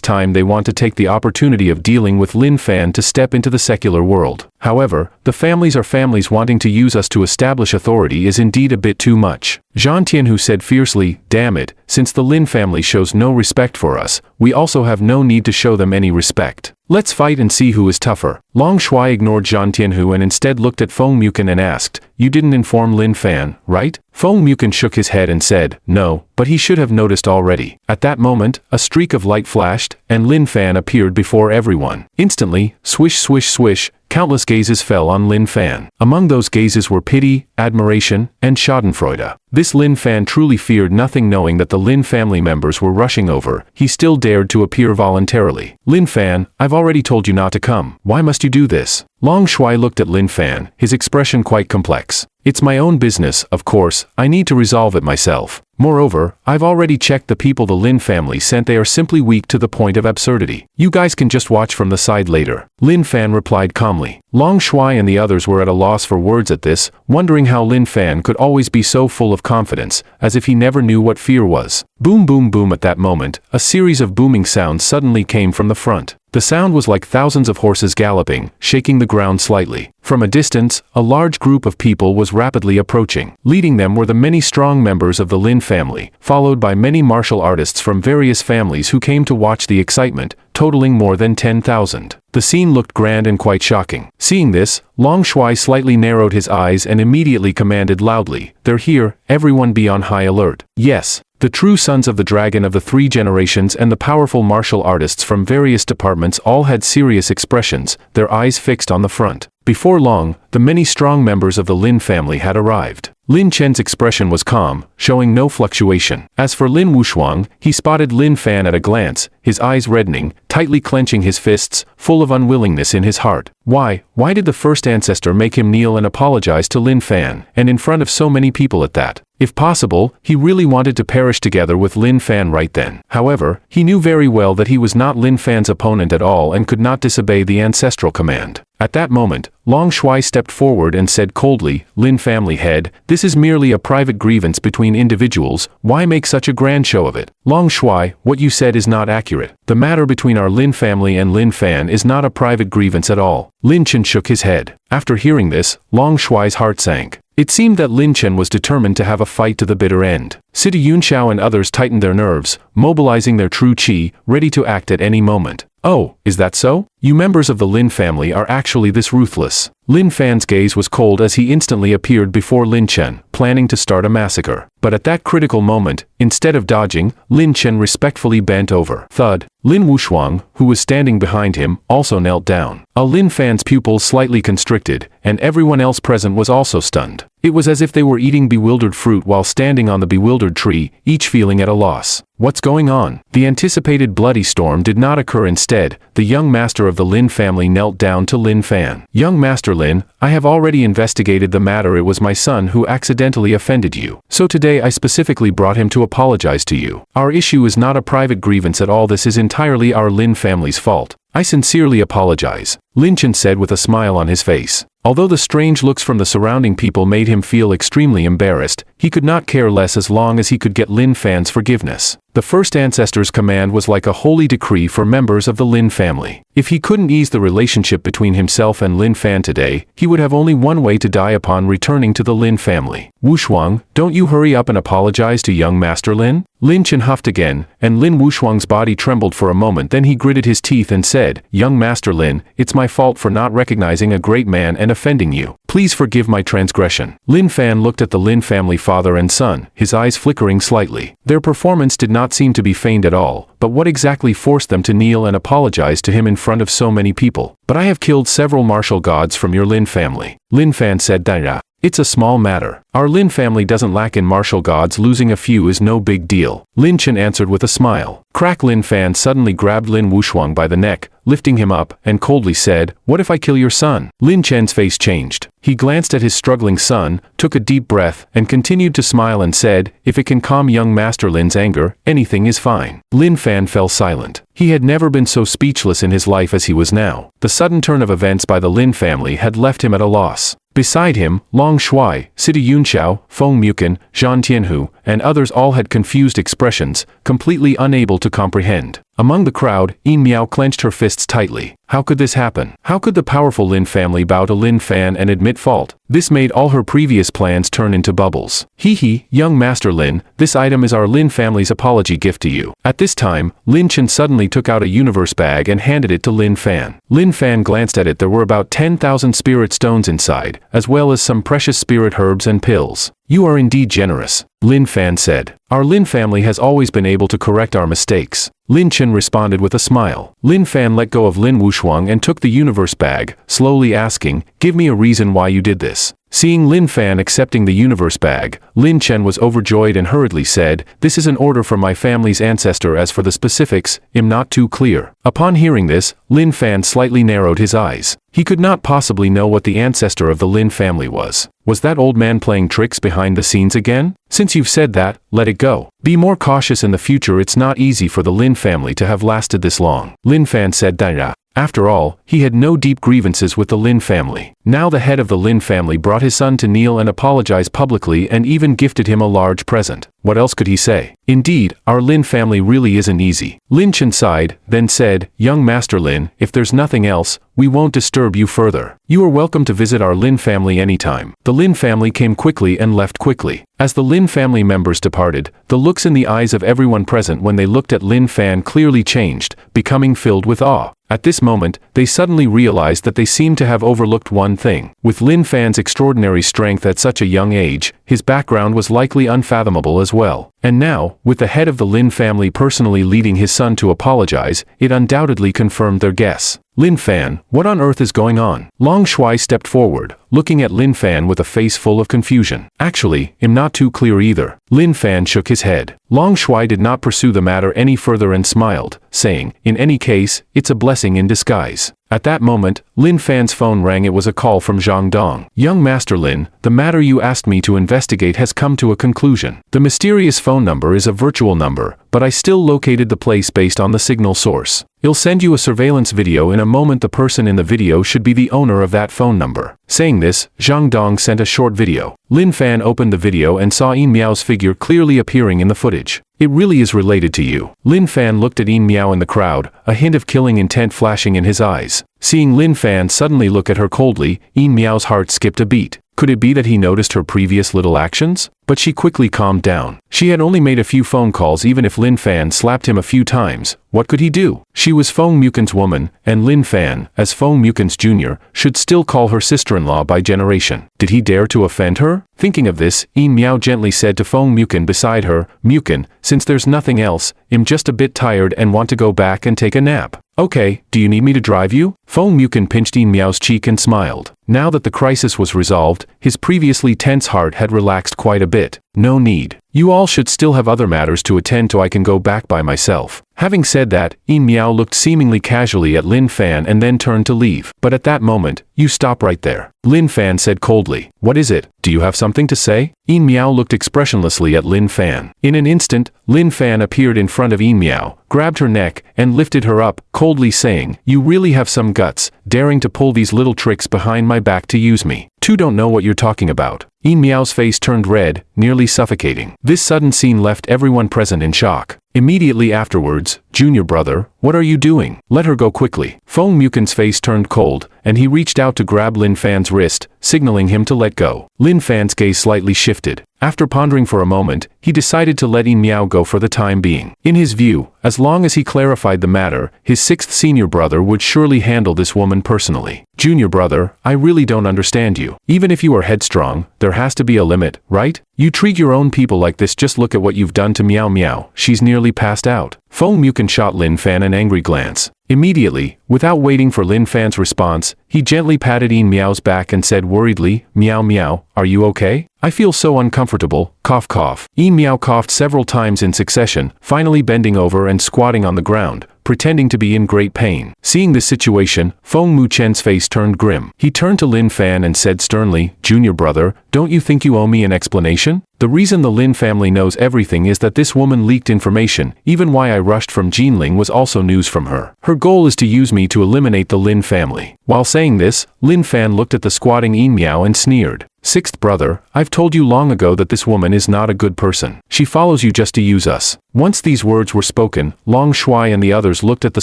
time they want to take the opportunity of dealing with Lin Fan to step into the secular world. However, the families are families wanting to use us to establish authority is indeed a bit too much. Zhang Tianhu said fiercely, damn it, since the Lin family shows no respect for us, we also have no need to show them any respect. Let's fight and see who is tougher. Long Shuai ignored Zhang Tianhu and instead looked at Feng Mukin and asked, you didn't inform Lin Fan, right? Feng Mukin shook his head and said, no, but he should have noticed already. At that moment, a streak of light flashed, and Lin Fan appeared before everyone. Instantly, swish swish swish, countless gazes fell on Lin Fan. Among those gazes were pity, admiration, and schadenfreude. This Lin Fan truly feared nothing, knowing that the Lin family members were rushing over. He still dared to appear voluntarily. Lin Fan, I've already told you not to come. Why must you do this? Long Shuai looked at Lin Fan, his expression quite complex. It's my own business, of course, I need to resolve it myself. Moreover, I've already checked the people the Lin family sent. They are simply weak to the point of absurdity. You guys can just watch from the side later. Lin Fan replied calmly. Long Shuai and the others were at a loss for words at this, wondering how Lin Fan could always be so full of confidence, as if he never knew what fear was. Boom boom boom. At that moment, a series of booming sounds suddenly came from the front. The sound was like thousands of horses galloping, shaking the ground slightly. From a distance, a large group of people was rapidly approaching. Leading them were the many strong members of the Lin family, followed by many martial artists from various families who came to watch the excitement, totaling more than 10,000. The scene looked grand and quite shocking. Seeing this, Long Shuai slightly narrowed his eyes and immediately commanded loudly, they're here, everyone be on high alert. Yes. The true sons of the dragon of the 3 generations and the powerful martial artists from various departments all had serious expressions, their eyes fixed on the front. Before long, the many strong members of the Lin family had arrived. Lin Chen's expression was calm, showing no fluctuation. As for Lin Wushuang, he spotted Lin Fan at a glance, his eyes reddening, tightly clenching his fists, full of unwillingness in his heart. Why did the first ancestor make him kneel and apologize to Lin Fan, and in front of so many people at that? If possible, he really wanted to perish together with Lin Fan right then. However, he knew very well that he was not Lin Fan's opponent at all and could not disobey the ancestral command. At that moment, Long Shuai stepped forward and said coldly, Lin family head, this is merely a private grievance between individuals, why make such a grand show of it? Long Shuai, what you said is not accurate. The matter between our Lin family and Lin Fan is not a private grievance at all. Lin Chen shook his head. After hearing this, Long Shuai's heart sank. It seemed that Lin Chen was determined to have a fight to the bitter end. Sita Yunxiao and others tightened their nerves, mobilizing their true qi, ready to act at any moment. Oh, is that so? You members of the Lin family are actually this ruthless. Lin Fan's gaze was cold as he instantly appeared before Lin Chen, planning to start a massacre. But at that critical moment, instead of dodging, Lin Chen respectfully bent over. Thud. Lin Wushuang, who was standing behind him, also knelt down. Lin Fan's pupils slightly constricted, and everyone else present was also stunned. It was as if they were eating bewildered fruit while standing on the bewildered tree, each feeling at a loss. What's going on? The anticipated bloody storm did not occur. Instead, the young master of the Lin family knelt down to Lin Fan. Young Master Lin, I have already investigated the matter. It was my son who accidentally offended you. So today I specifically brought him to apologize to you. Our issue is not a private grievance at all. This is entirely our Lin family's fault. I sincerely apologize, Lin Chen said with a smile on his face. Although the strange looks from the surrounding people made him feel extremely embarrassed, he could not care less as long as he could get Lin Fan's forgiveness. The first ancestor's command was like a holy decree for members of the Lin family. If he couldn't ease the relationship between himself and Lin Fan today, he would have only one way to die upon returning to the Lin family. Wushuang, don't you hurry up and apologize to young Master Lin? Lin Chen huffed again, and Lin Wushuang's body trembled for a moment. Then he gritted his teeth and said, Young Master Lin, it's my fault for not recognizing a great man and offending you. Please forgive my transgression. Lin Fan looked at the Lin family father and son, his eyes flickering slightly. Their performance did not seem to be feigned at all, but what exactly forced them to kneel and apologize to him in front of so many people? But I have killed several martial gods from your Lin family. Lin Fan said, Daira. It's a small matter. Our Lin family doesn't lack in martial gods. Losing a few is no big deal. Lin Chen answered with a smile. Crack. Lin Fan suddenly grabbed Lin Wushuang by the neck, lifting him up, and coldly said, What if I kill your son? Lin Chen's face changed. He glanced at his struggling son, took a deep breath, and continued to smile and said, If it can calm young Master Lin's anger, anything is fine. Lin Fan fell silent. He had never been so speechless in his life as he was now. The sudden turn of events by the Lin family had left him at a loss. Beside him, Long Shuai, Sita Yunxiao, Feng Mucan, Zhang Tianhu, and others all had confused expressions, completely unable to comprehend. Among the crowd, Yin Miao clenched her fists tightly. How could this happen? How could the powerful Lin family bow to Lin Fan and admit fault? This made all her previous plans turn into bubbles. Hee, young Master Lin, this item is our Lin family's apology gift to you. At this time, Lin Chen suddenly took out a universe bag and handed it to Lin Fan. Lin Fan glanced at it. There were about 10,000 spirit stones inside, as well as some precious spirit herbs and pills. You are indeed generous, Lin Fan said. Our Lin family has always been able to correct our mistakes. Lin Chen responded with a smile. Lin Fan let go of Lin Wushuang and took the universe bag, slowly asking, Give me a reason why you did this. Seeing Lin Fan accepting the universe bag, Lin Chen was overjoyed and hurriedly said, This is an order from my family's ancestor. As for the specifics, I'm not too clear. Upon hearing this, Lin Fan slightly narrowed his eyes. He could not possibly know what the ancestor of the Lin family was. Was that old man playing tricks behind the scenes again? Since you've said that, let it go. Be more cautious in the future. It's not easy for the Lin family to have lasted this long. Lin Fan said, Daira. After all, he had no deep grievances with the Lin family. Now the head of the Lin family brought his son to kneel and apologize publicly and even gifted him a large present. What else could he say? Indeed, our Lin family really isn't easy. Lin Chen sighed, then said, Young Master Lin, if there's nothing else, we won't disturb you further. You are welcome to visit our Lin family anytime. The Lin family came quickly and left quickly. As the Lin family members departed, the looks in the eyes of everyone present when they looked at Lin Fan clearly changed, becoming filled with awe. At this moment, they suddenly realized that they seemed to have overlooked one thing. With Lin Fan's extraordinary strength at such a young age, his background was likely unfathomable as well. And now, with the head of the Lin family personally leading his son to apologize, it undoubtedly confirmed their guess. Lin Fan, what on earth is going on? Long Shuai stepped forward, looking at Lin Fan with a face full of confusion. Actually, I'm not too clear either. Lin Fan shook his head. Long Shuai did not pursue the matter any further and smiled, saying, in any case, it's a blessing in disguise. At that moment, Lin Fan's phone rang. It was a call from Zhang Dong. Young Master Lin, the matter you asked me to investigate has come to a conclusion. The mysterious phone number is a virtual number, but I still located the place based on the signal source. I'll send you a surveillance video in a moment. The person in the video should be the owner of that phone number. Saying this, Zhang Dong sent a short video. Lin Fan opened the video and saw Yin Miao's figure clearly appearing in the footage. It really is related to you. Lin Fan looked at Yin Miao in the crowd, a hint of killing intent flashing in his eyes. Seeing Lin Fan suddenly look at her coldly, Yin Miao's heart skipped a beat. Could it be that he noticed her previous little actions? But she quickly calmed down. She had only made a few phone calls. Even if Lin Fan slapped him a few times, what could he do? She was Feng Muken's woman, and Lin Fan, as Feng Muken's junior, should still call her sister-in-law by generation. Did he dare to offend her? Thinking of this, Yin Miao gently said to Feng Muken beside her, Muken, since there's nothing else, I'm just a bit tired and want to go back and take a nap. Okay, do you need me to drive you? Feng Muken pinched Yin Miao's cheek and smiled. Now that the crisis was resolved, his previously tense heart had relaxed quite a bit. No need. You all should still have other matters to attend to. I can go back by myself. Having said that, Yin Miao looked seemingly casually at Lin Fan and then turned to leave. But at that moment, you stop right there. Lin Fan said coldly, what is it? Do you have something to say? Yin Miao looked expressionlessly at Lin Fan. In an instant, Lin Fan appeared in front of Yin Miao, grabbed her neck, and lifted her up, coldly saying, you really have some guts, daring to pull these little tricks behind my back to use me. Two don't know what you're talking about. Yin Miao's face turned red, nearly suffocating. This sudden scene left everyone present in shock. Immediately afterwards, junior brother, what are you doing? Let her go quickly. Feng Muken's face turned cold, and he reached out to grab Lin Fan's wrist, signaling him to let go. Lin Fan's gaze slightly shifted. After pondering for a moment, he decided to let Yin Miao go for the time being. In his view, as long as he clarified the matter, his sixth senior brother would surely handle this woman personally. Junior brother, I really don't understand you. Even if you are headstrong, there has to be a limit, right? You treat your own people like this. Just look at what you've done to Miao Miao. She's nearly passed out. Feng Muken shot Lin Fan an angry glance. Immediately, without waiting for Lin Fan's response, he gently patted Yin Miao's back and said worriedly, Miao Miao, are you okay? I feel so uncomfortable, cough cough. Yin Miao coughed several times in succession, finally bending over and squatting on the ground, pretending to be in great pain. Seeing this situation, Feng Muchen's face turned grim. He turned to Lin Fan and said sternly, junior brother, don't you think you owe me an explanation? The reason the Lin family knows everything is that this woman leaked information. Even why I rushed from Jinling was also news from her. Her goal is to use me to eliminate the Lin family. While saying this, Lin Fan looked at the squatting Yin Miao and sneered. Sixth brother, I've told you long ago that this woman is not a good person. She follows you just to use us. Once these words were spoken, Long Shuai and the others looked at the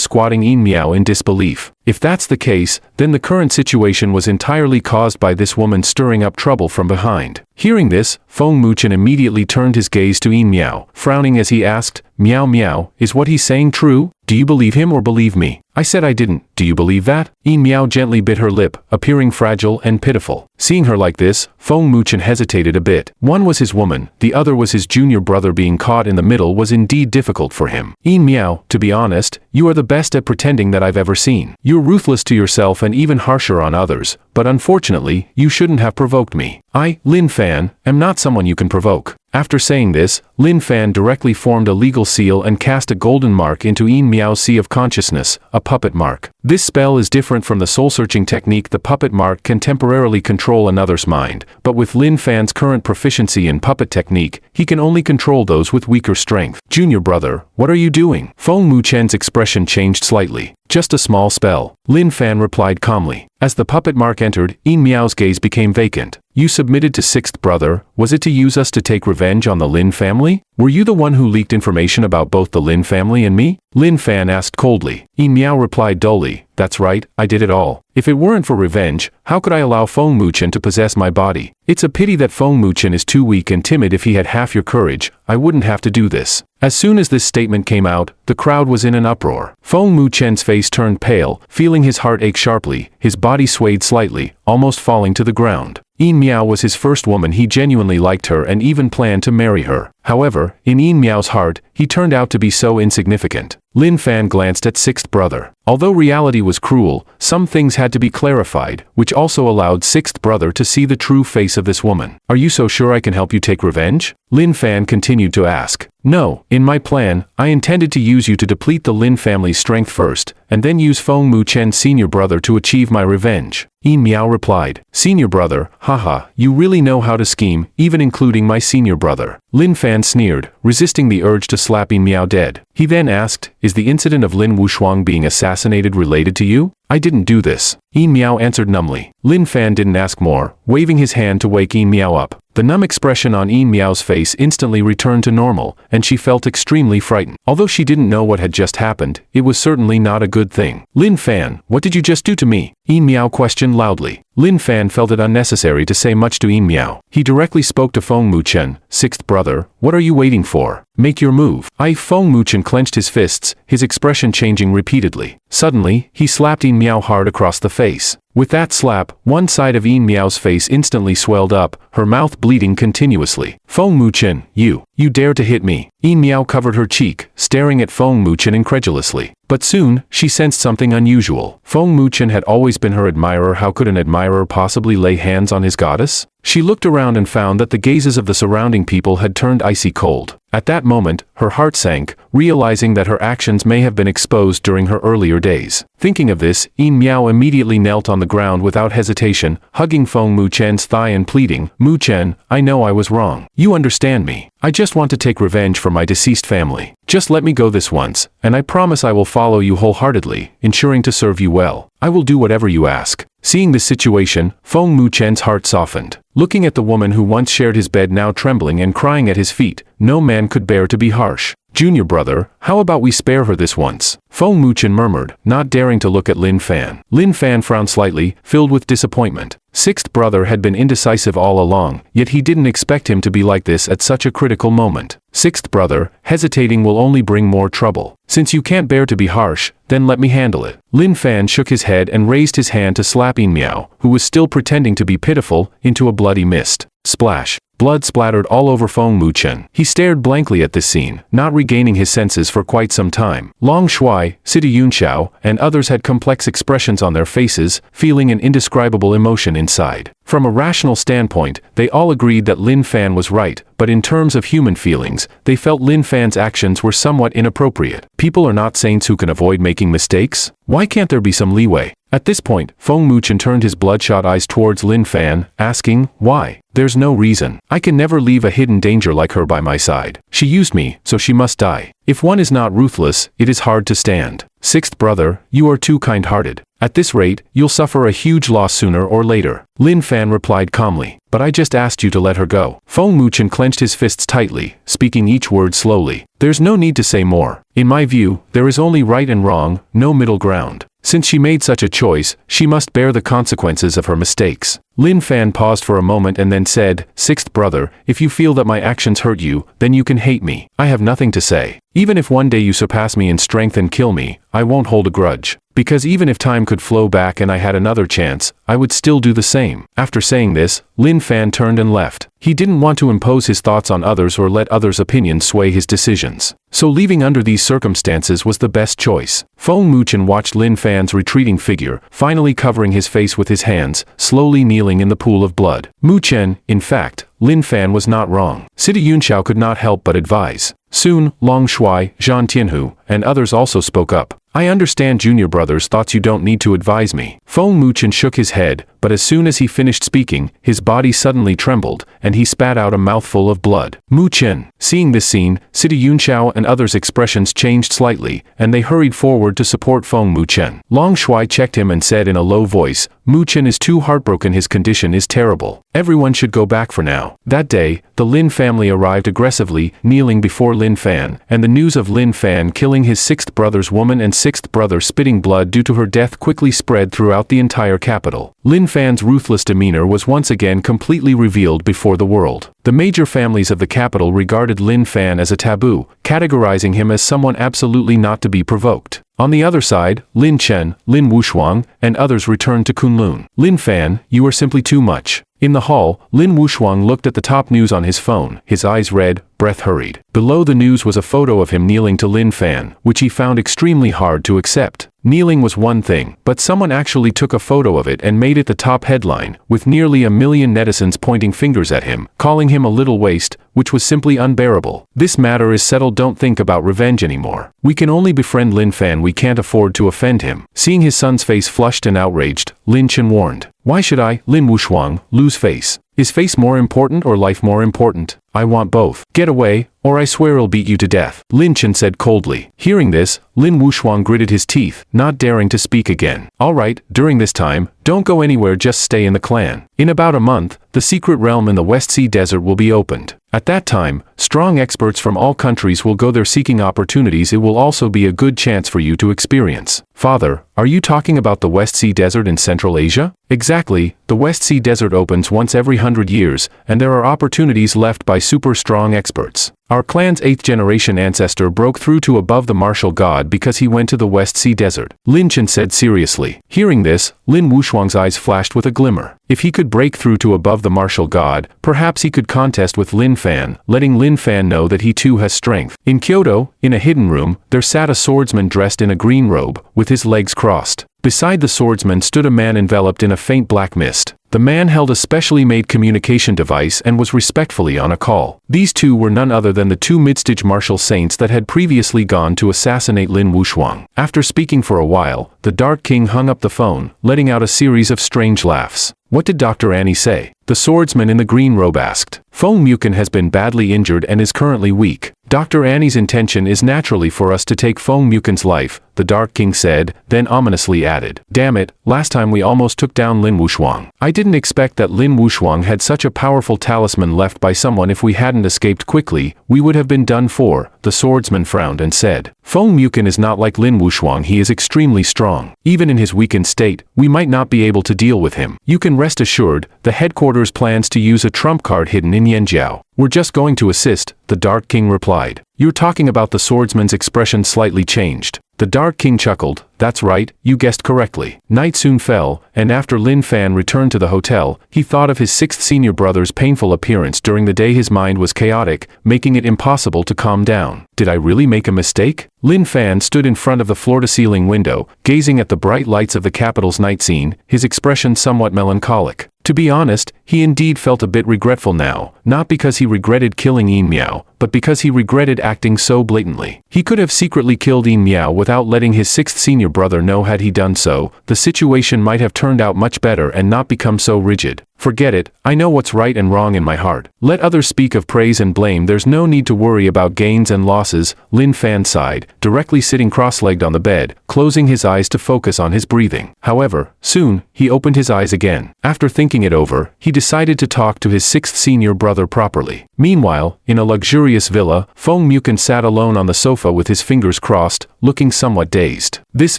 squatting Yin Miao in disbelief. If that's the case, then the current situation was entirely caused by this woman stirring up trouble from behind. Hearing this, Feng Muchen immediately turned his gaze to Yin Miao, frowning as he asked, Miao Miao, is what he's saying true? Do you believe him or believe me? I said I didn't. Do you believe that? Yin Miao gently bit her lip, appearing fragile and pitiful. Seeing her like this, Feng Muchen hesitated a bit. One was his woman, the other was his junior brother. Being caught in the middle was indeed difficult for him. Yin Miao, to be honest, you are the best at pretending that I've ever seen. You're ruthless to yourself and even harsher on others, but unfortunately, you shouldn't have provoked me. I, Lin Fan, am not someone you can provoke. After saying this, Lin Fan directly formed a legal seal and cast a golden mark into Yin Miao's sea of consciousness, a puppet mark. This spell is different from the soul-searching technique. The puppet mark can temporarily control another's mind, but with Lin Fan's current proficiency in puppet technique, he can only control those with weaker strength. Junior brother, what are you doing? Feng Muchen's expression changed slightly. Just a small spell. Lin Fan replied calmly. As the puppet mark entered, Yin Miao's gaze became vacant. You submitted to sixth brother, was it to use us to take revenge on the Lin family? Were you the one who leaked information about both the Lin family and me? Lin Fan asked coldly. Yin Miao replied dully, that's right, I did it all. If it weren't for revenge, how could I allow Feng Muchen to possess my body? It's a pity that Feng Muchen is too weak and timid. If he had half your courage, I wouldn't have to do this. As soon as this statement came out, the crowd was in an uproar. Feng Muchen's face turned pale, feeling his heart ache sharply. His body swayed slightly, almost falling to the ground. Yin Miao was his first woman. He genuinely liked her and even planned to marry her. However, in Yin Miao's heart, he turned out to be so insignificant. Lin Fan glanced at sixth brother. Although reality was cruel, some things had to be clarified, which also allowed sixth brother to see the true face of this woman. Are you so sure I can help you take revenge? Lin Fan continued to ask. No, in my plan, I intended to use you to deplete the Lin family's strength first, and then use Feng Mu Chen's senior brother to achieve my revenge. Yin Miao replied. Senior brother, haha, you really know how to scheme, even including my senior brother. Lin Fan sneered, resisting the urge to slap Yin Miao dead. He then asked, is the incident of Lin Wushuang being assassinated related to you? I didn't do this. Yin Miao answered numbly. Lin Fan didn't ask more, waving his hand to wake Yin Miao up. The numb expression on Yin Miao's face instantly returned to normal, and she felt extremely frightened. Although she didn't know what had just happened, it was certainly not a good thing. Lin Fan, what did you just do to me? Yin Miao questioned loudly. Lin Fan felt it unnecessary to say much to Yin Miao. He directly spoke to Feng Mu Chen, sixth brother, what are you waiting for? Make your move. Feng Mu Chen clenched his fists, his expression changing repeatedly. Suddenly, he slapped Yin Miao hard across the face. With that slap, one side of Yin Miao's face instantly swelled up, her mouth bleeding continuously. Feng Mu Chen, you dare to hit me. Yin Miao covered her cheek, staring at Feng Mu Chen incredulously. But soon, she sensed something unusual. Feng Mu Chen had always been her admirer. How could an admirer possibly lay hands on his goddess? She looked around and found that the gazes of the surrounding people had turned icy cold. At that moment, her heart sank, realizing that her actions may have been exposed during her earlier days. Thinking of this, Yin Miao immediately knelt on the ground without hesitation, hugging Feng Mu Chen's thigh and pleading, Mu Chen, I know I was wrong. You understand me. I just want to take revenge for my deceased family. Just let me go this once, and I promise I will follow you wholeheartedly, ensuring to serve you well. I will do whatever you ask. Seeing this situation, Feng Mu Chen's heart softened. Looking at the woman who once shared his bed now trembling and crying at his feet, no man could bear to be harsh. Junior brother, how about we spare her this once? Feng Mu Chen murmured, not daring to look at Lin Fan. Lin Fan frowned slightly, filled with disappointment. Sixth brother had been indecisive all along, yet he didn't expect him to be like this at such a critical moment. Sixth brother, hesitating will only bring more trouble. Since you can't bear to be harsh, then let me handle it. Lin Fan shook his head and raised his hand to slap Yin Miao, who was still pretending to be pitiful, into a bloody mist. Splash. Blood splattered all over Feng Mu Chen. He stared blankly at this scene, not regaining his senses for quite some time. Long Shuai, Sidi Yunxiao, and others had complex expressions on their faces, feeling an indescribable emotion inside. From a rational standpoint, they all agreed that Lin Fan was right, but in terms of human feelings, they felt Lin Fan's actions were somewhat inappropriate. People are not saints who can avoid making mistakes. Why can't there be some leeway? At this point, Feng Mu Chen turned his bloodshot eyes towards Lin Fan, asking, why? There's no reason. I can never leave a hidden danger like her by my side. She used me, so she must die. If one is not ruthless, it is hard to stand. Sixth brother, you are too kind-hearted. At this rate, you'll suffer a huge loss sooner or later. Lin Fan replied calmly, but I just asked you to let her go. Feng Mu Chen clenched his fists tightly, speaking each word slowly. There's no need to say more. In my view, there is only right and wrong, no middle ground. Since she made such a choice, she must bear the consequences of her mistakes. Lin Fan paused for a moment and then said, Sixth brother, if you feel that my actions hurt you, then you can hate me. I have nothing to say. Even if one day you surpass me in strength and kill me, I won't hold a grudge. Because even if time could flow back and I had another chance, I would still do the same. After saying this, Lin Fan turned and left. He didn't want to impose his thoughts on others or let others' opinions sway his decisions. So leaving under these circumstances was the best choice. Feng Mu Chen watched Lin Fan's retreating figure, finally covering his face with his hands, slowly kneeling in the pool of blood. Mu Chen, in fact, Lin Fan was not wrong. Sidi Yunxiao could not help but advise. Soon, Long Shuai, Zhan Tianhu, and others also spoke up. I understand junior brother's thoughts, you don't need to advise me. Feng Mu Chen shook his head, but as soon as he finished speaking, his body suddenly trembled, and he spat out a mouthful of blood. Mu Chen. Seeing this scene, Sidi Yunxiao and others' expressions changed slightly, and they hurried forward to support Feng Mu Chen. Long Shuai checked him and said in a low voice, Mu Chen is too heartbroken, his condition is terrible. Everyone should go back for now. That day, the Lin family arrived aggressively, kneeling before Lin Fan, and the news of Lin Fan killing his sixth brother's woman and sixth brother spitting blood due to her death quickly spread throughout the entire capital. Lin Fan's ruthless demeanor was once again completely revealed before the world. The major families of the capital regarded Lin Fan as a taboo, categorizing him as someone absolutely not to be provoked. On the other side, Lin Chen, Lin Wushuang, and others returned to Kunlun. Lin Fan, you are simply too much. In the hall, Lin Wushuang looked at the top news on his phone, his eyes red, breath hurried. Below the news was a photo of him kneeling to Lin Fan, which he found extremely hard to accept. Kneeling was one thing, but someone actually took a photo of it and made it the top headline, with nearly 1 million netizens pointing fingers at him, calling him a little waste, which was simply unbearable. This matter is settled, don't think about revenge anymore. We can only befriend Lin Fan, we can't afford to offend him. Seeing his son's face flushed and outraged, Lin Chen warned. Why should I, Lin Wushuang, lose face? Is face more important or life more important? I want both. Get away, or I swear I'll beat you to death, Lin Chen said coldly. Hearing this, Lin Wushuang gritted his teeth, not daring to speak again. All right, during this time, don't go anywhere, just stay in the clan. In about a month, the secret realm in the West Sea Desert will be opened. At that time, strong experts from all countries will go there seeking opportunities. It will also be a good chance for you to experience. Father, are you talking about the West Sea Desert in Central Asia? Exactly, the West Sea Desert opens once every 100 years, and there are opportunities left by super strong experts. Our clan's 8th generation ancestor broke through to above the martial god because he went to the West Sea Desert, Lin Chen said seriously. Hearing this, Lin Wushuang's eyes flashed with a glimmer. If he could break through to above the martial god, perhaps he could contest with Lin Fan, letting Lin Fan know that he too has strength. In Kyoto, in a hidden room, there sat a swordsman dressed in a green robe, with his legs crossed. Beside the swordsman stood a man enveloped in a faint black mist. The man held a specially made communication device and was respectfully on a call. These two were none other than the 2 mid-stage martial saints that had previously gone to assassinate Lin Wushuang. After speaking for a while, the Dark King hung up the phone, letting out a series of strange laughs. What did Dr. Annie say? The swordsman in the green robe asked. Feng Mukin has been badly injured and is currently weak. Dr. Annie's intention is naturally for us to take Feng Mukin's life, the Dark King said, then ominously added. Damn it, last time we almost took down Lin Wushuang. I didn't expect that Lin Wushuang had such a powerful talisman left by someone. If we hadn't escaped quickly, we would have been done for, the swordsman frowned and said. Feng Mukin is not like Lin Wushuang, he is extremely strong. Even in his weakened state, we might not be able to deal with him. You can rest assured, the headquarters plans to use a trump card hidden in Yanjiao. We're just going to assist, the Dark King replied. You're talking about the swordsman's expression slightly changed. The Dark King chuckled. That's right, you guessed correctly. Night soon fell, and after Lin Fan returned to the hotel, he thought of his 6th senior brother's painful appearance during the day. His mind was chaotic, making it impossible to calm down. Did I really make a mistake? Lin Fan stood in front of the floor-to-ceiling window, gazing at the bright lights of the capital's night scene, his expression somewhat melancholic. To be honest, he indeed felt a bit regretful now, not because he regretted killing Yin Miao, but because he regretted acting so blatantly. He could have secretly killed Yin Miao without letting his 6th senior brother know. Had he done so, the situation might have turned out much better and not become so rigid. Forget it, I know what's right and wrong in my heart. Let others speak of praise and blame, there's no need to worry about gains and losses, Lin Fan sighed, directly sitting cross-legged on the bed, closing his eyes to focus on his breathing. However, soon, he opened his eyes again. After thinking it over, he decided to talk to his 6th senior brother properly. Meanwhile, in a luxurious villa, Feng Mukin sat alone on the sofa with his fingers crossed, looking somewhat dazed. This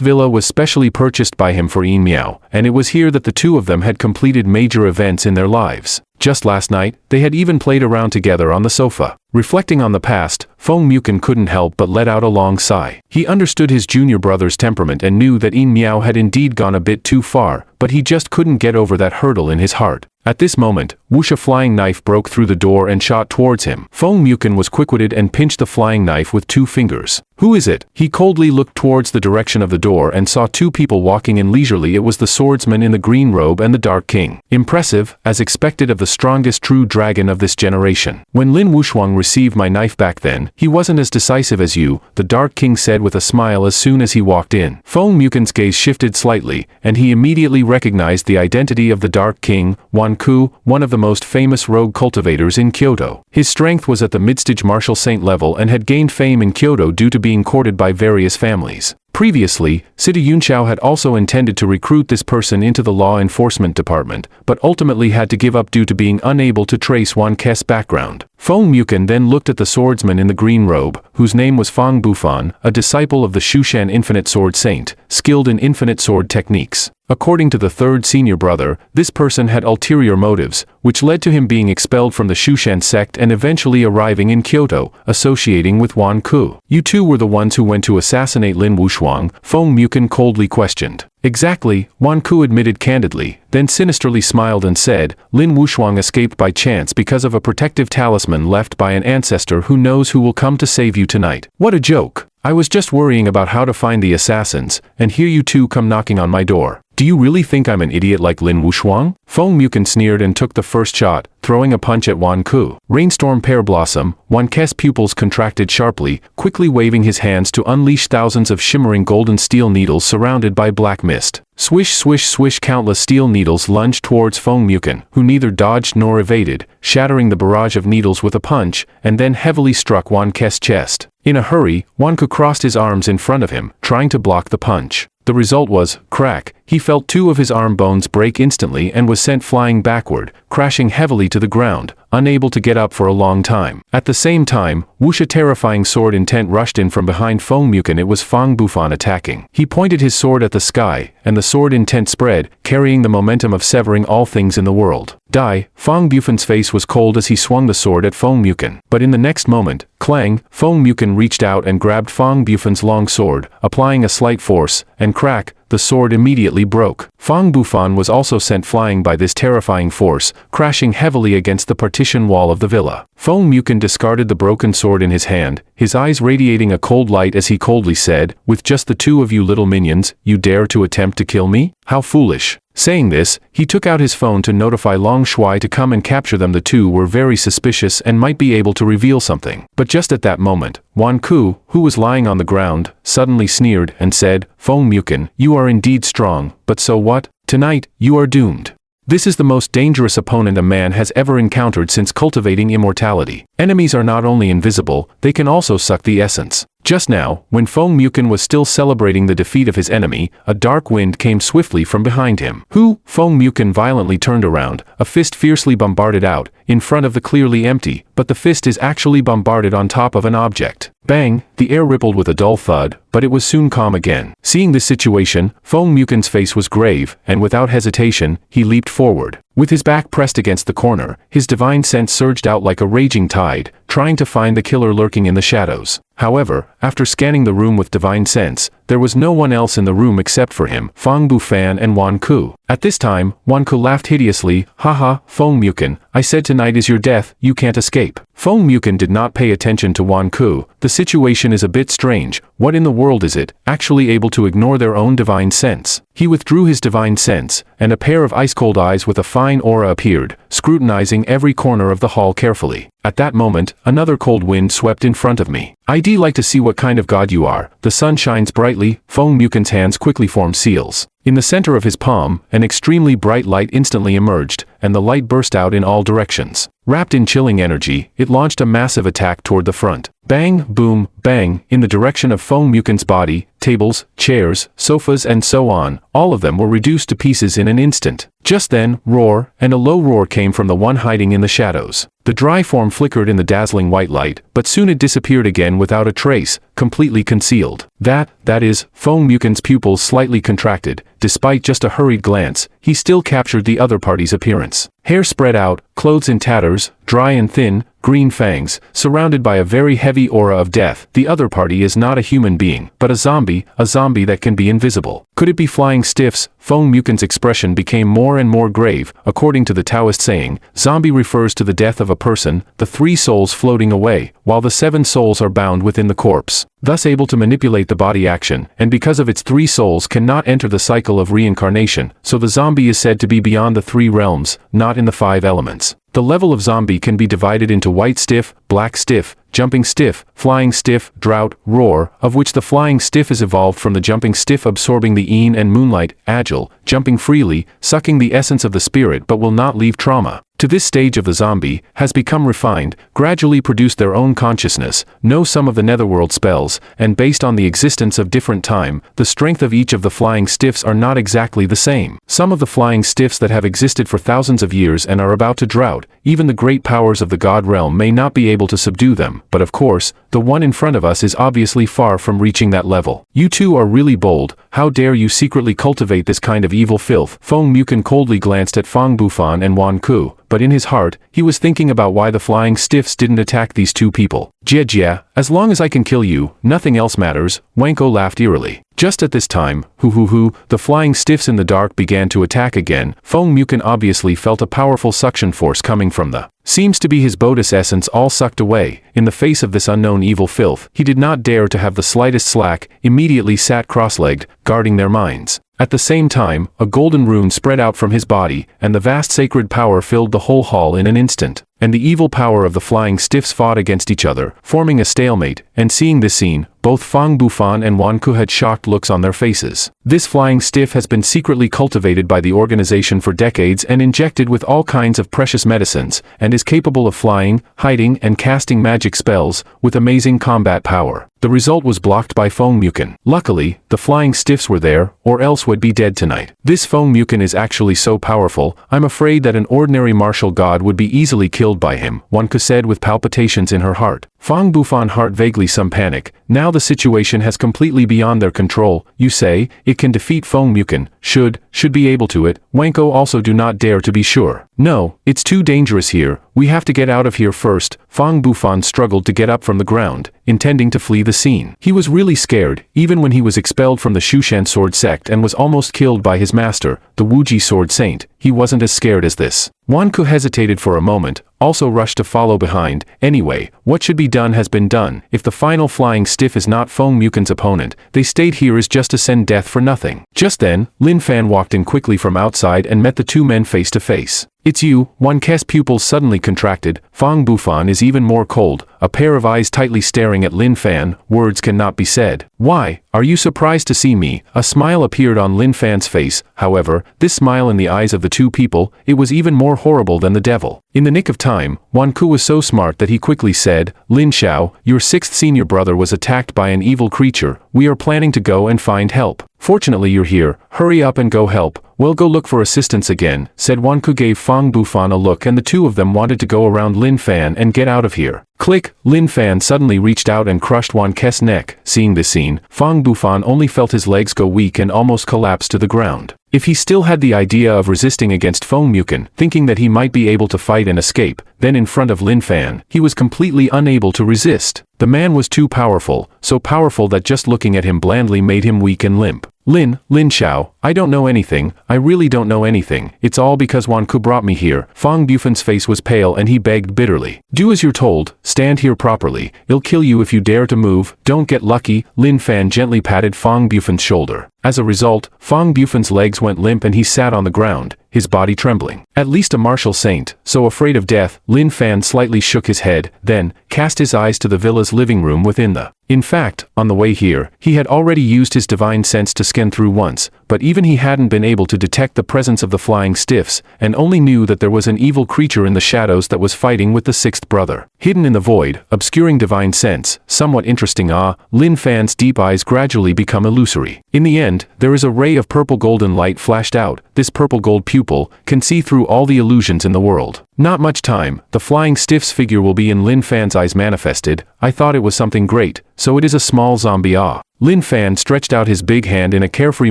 villa was specially purchased by him for Yin Miao, and it was here that the two of them had completed major events in their lives. Just last night, they had even played around together on the sofa. Reflecting on the past, Feng Mukin couldn't help but let out a long sigh. He understood his junior brother's temperament and knew that Yin Miao had indeed gone a bit too far, but he just couldn't get over that hurdle in his heart. At this moment, whoosh, a flying knife broke through the door and shot towards him. Feng Mukin was quick-witted and pinched the flying knife with 2 fingers. Who is it? He coldly looked towards the direction of the door and saw 2 people walking in leisurely. It was the swordsman in the green robe and the Dark King. Impressive, as expected of the strongest true dragon of this generation. When Lin Wushuang received my knife back then, he wasn't as decisive as you, the Dark King said with a smile as soon as he walked in. Feng Mukin's gaze shifted slightly, and he immediately recognized the identity of the Dark King, Wan Ku, one of the most famous rogue cultivators in Kyoto. His strength was at the mid-stage martial saint level and had gained fame in Kyoto due to being courted by various families. Previously, City Yunqiao had also intended to recruit this person into the law enforcement department, but ultimately had to give up due to being unable to trace Wan Ke's background. Feng Mukin then looked at the swordsman in the green robe, whose name was Fang Bufan, a disciple of the Shushan Infinite Sword Saint, skilled in infinite sword techniques. According to the 3rd senior brother, this person had ulterior motives, which led to him being expelled from the Shushan sect and eventually arriving in Kyoto, associating with Wan Ku. You two were the ones who went to assassinate Lin Wushuang. Wushuang? Feng Mukin coldly questioned. Exactly, Wan Ku admitted candidly, then sinisterly smiled and said, Lin Wushuang escaped by chance because of a protective talisman left by an ancestor who knows who will come to save you tonight. What a joke! I was just worrying about how to find the assassins, and here you two come knocking on my door. Do you really think I'm an idiot like Lin Wushuang? Feng Mukin sneered and took the first shot, throwing a punch at Wan Ku. Rainstorm Pear Blossom, Wan Ke's pupils contracted sharply, quickly waving his hands to unleash thousands of shimmering golden steel needles surrounded by black mist. Swish swish swish, countless steel needles lunged towards Feng Mukin, who neither dodged nor evaded, shattering the barrage of needles with a punch, and then heavily struck Wan Ke's chest. In a hurry, Wan Ku crossed his arms in front of him, trying to block the punch. The result was, crack, he felt two of his arm bones break instantly and was sent flying backward, crashing heavily to the ground, unable to get up for a long time. At the same time, Wuxia terrifying sword intent rushed in from behind Feng Mukin. It was Fang Bufan attacking. He pointed his sword at the sky, and the sword intent spread, carrying the momentum of severing all things in the world. Die, Fang Bufan's face was cold as he swung the sword at Feng Mukin. But in the next moment, clang, Feng Mukin reached out and grabbed Fang Bufan's long sword, applying a slight force, and crack, the sword immediately broke. Fang Bufan was also sent flying by this terrifying force, crashing heavily against the partition wall of the villa. Feng Mukin discarded the broken sword in his hand, his eyes radiating a cold light as he coldly said, with just the two of you little minions, you dare to attempt to kill me? How foolish. Saying this, he took out his phone to notify Long Shuai to come and capture them. The two were very suspicious and might be able to reveal something. But just at that moment, Wan Ku, who was lying on the ground, suddenly sneered and said, Feng Mukin, you are indeed strong, but so what? Tonight, you are doomed. This is the most dangerous opponent a man has ever encountered since cultivating immortality. Enemies are not only invisible, they can also suck the essence. Just now, when Feng Mukin was still celebrating the defeat of his enemy, a dark wind came swiftly from behind him. Who? Feng Mukin violently turned around, a fist fiercely bombarded out, in front of the clearly empty, but the fist is actually bombarded on top of an object. Bang! The air rippled with a dull thud, but it was soon calm again. Seeing this situation, Feng Mukin's face was grave, and without hesitation, he leaped forward. With his back pressed against the corner, his divine sense surged out like a raging tide, trying to find the killer lurking in the shadows. However, after scanning the room with divine sense, there was no one else in the room except for him, Fang Bufan and Wan Ku. At this time, Wan Ku laughed hideously, haha, Feng Mukin, I said tonight is your death, you can't escape. Feng Mukin did not pay attention to Wan Ku. The situation is a bit strange, what in the world is it, actually able to ignore their own divine sense? He withdrew his divine sense, and a pair of ice-cold eyes with a fine aura appeared, scrutinizing every corner of the hall carefully. At that moment, another cold wind swept in front of me. I'd like to see what kind of god you are. The sun shines brightly, Feng Mukin's hands quickly formed seals. In the center of his palm, an extremely bright light instantly emerged, and the light burst out in all directions. Wrapped in chilling energy, it launched a massive attack toward the front. Bang, boom, bang, in the direction of Feng Mukin's body, tables, chairs, sofas and so on, all of them were reduced to pieces in an instant. Just then, roar, and a low roar came from the one hiding in the shadows. The dry form flickered in the dazzling white light, but soon it disappeared again without a trace, completely concealed. That is, Feng Mukin's pupils slightly contracted. Despite just a hurried glance, he still captured the other party's appearance. Hair spread out, clothes in tatters, dry and thin, green fangs, surrounded by a very heavy aura of death. The other party is not a human being, but a zombie that can be invisible. Could it be flying stiffs? Feng Mukin's expression became more and more grave. According to the Taoist saying, zombie refers to the death of a person, the 3 souls floating away, while the 7 souls are bound within the corpse, thus able to manipulate the body action, and because of its 3 souls cannot enter the cycle of reincarnation, so the zombie is said to be beyond the 3 realms, not in the 5 elements. The level of zombie can be divided into white stiff, black stiff, jumping stiff, flying stiff, drought, roar, of which the flying stiff is evolved from the jumping stiff absorbing the Een and moonlight, agile, jumping freely, sucking the essence of the spirit but will not leave trauma. To this stage of the zombie, has become refined, gradually produced their own consciousness, know some of the netherworld spells, and based on the existence of different time, the strength of each of the flying stiffs are not exactly the same. Some of the flying stiffs that have existed for thousands of years and are about to drought, even the great powers of the god realm may not be able to subdue them, but of course, the one in front of us is obviously far from reaching that level. You two are really bold, how dare you secretly cultivate this kind of evil filth? Feng Mukin coldly glanced at Fang Bufan and Wan Ku, but in his heart, he was thinking about why the flying stiffs didn't attack these two people. Jia, as long as I can kill you, nothing else matters, Wanko laughed eerily. Just at this time, the flying stiffs in the dark began to attack again. Feng Muken obviously felt a powerful suction force coming from the seems to be his Bodis essence all sucked away. In the face of this unknown evil filth, he did not dare to have the slightest slack, immediately sat cross-legged, guarding their minds. At the same time, a golden rune spread out from his body, and the vast sacred power filled the whole hall in an instant. And the evil power of the flying stiffs fought against each other, forming a stalemate, and seeing this scene, both Fang Bufan and Wan Ku had shocked looks on their faces. This flying stiff has been secretly cultivated by the organization for decades and injected with all kinds of precious medicines, and is capable of flying, hiding, and casting magic spells, with amazing combat power. The result was blocked by Feng Muken. Luckily, the flying stiffs were there, or else would be dead tonight. This Feng Muken is actually so powerful, I'm afraid that an ordinary martial god would be easily killed by him, Wan Ku said with palpitations in her heart. Fang Bufan heart vaguely some panic. Now the situation has completely beyond their control. You say, it can defeat Feng Muken, should be able to it. Wanko also do not dare to be sure. No, it's too dangerous here, we have to get out of here first. Fang Bufan struggled to get up from the ground, intending to flee the scene. He was really scared, even when he was expelled from the Shushan sword sect and was almost killed by his master, the Wuji sword saint. He wasn't as scared as this. Wanko hesitated for a moment, also rushed to follow behind. Anyway, what should be done has been done. If the final flying stiff is not Feng Muken's opponent, they stayed here is just to send death for nothing. Just then, Lin Fan walked in quickly from outside and met the two men face to face. It's you. Wan Ke's pupils suddenly contracted. Fang Bufan is even more cold, a pair of eyes tightly staring at Lin Fan. Words cannot be said. Why, are you surprised to see me? A smile appeared on Lin Fan's face. However, this smile in the eyes of the two people, it was even more horrible than the devil. In the nick of time, Wan Ku was so smart that he quickly said, Lin Xiao, your sixth senior brother was attacked by an evil creature. We are planning to go and find help. Fortunately you're here, hurry up and go help. We'll go look for assistance again, said Wan Ku. Gave Fang Bufan a look and the two of them wanted to go around Lin Fan and get out of here. Click! Lin Fan suddenly reached out and crushed Wan Ke's neck. Seeing this scene, Fang Bufan only felt his legs go weak and almost collapse to the ground. If he still had the idea of resisting against Feng Muken, thinking that he might be able to fight and escape, then in front of Lin Fan, he was completely unable to resist. The man was too powerful, so powerful that just looking at him blandly made him weak and limp. Lin Xiao, I don't know anything, I really don't know anything. It's all because Wan Ku brought me here. Fang Bufan's face was pale and he begged bitterly. Do as you're told, stand here properly, I'll kill you if you dare to move, don't get lucky. Lin Fan gently patted Fang Bufan's shoulder. As a result, Fang Bufan's legs went limp and he sat on the ground, his body trembling. At least a martial saint, so afraid of death. Lin Fan slightly shook his head, then cast his eyes to the villa's living room within the. In fact, on the way here, he had already used his divine sense to scan through once, but even he hadn't been able to detect the presence of the flying stiffs, and only knew that there was an evil creature in the shadows that was fighting with the sixth brother. Hidden in the void, obscuring divine sense, somewhat interesting. Lin Fan's deep eyes gradually become illusory. In the end, there is a ray of purple golden light flashed out. This purple gold pupil can see through all the illusions in the world. Not much time, the flying stiff's figure will be in Lin Fan's eyes manifested. I thought it was something great, so it is a small zombie. Lin Fan stretched out his big hand in a carefree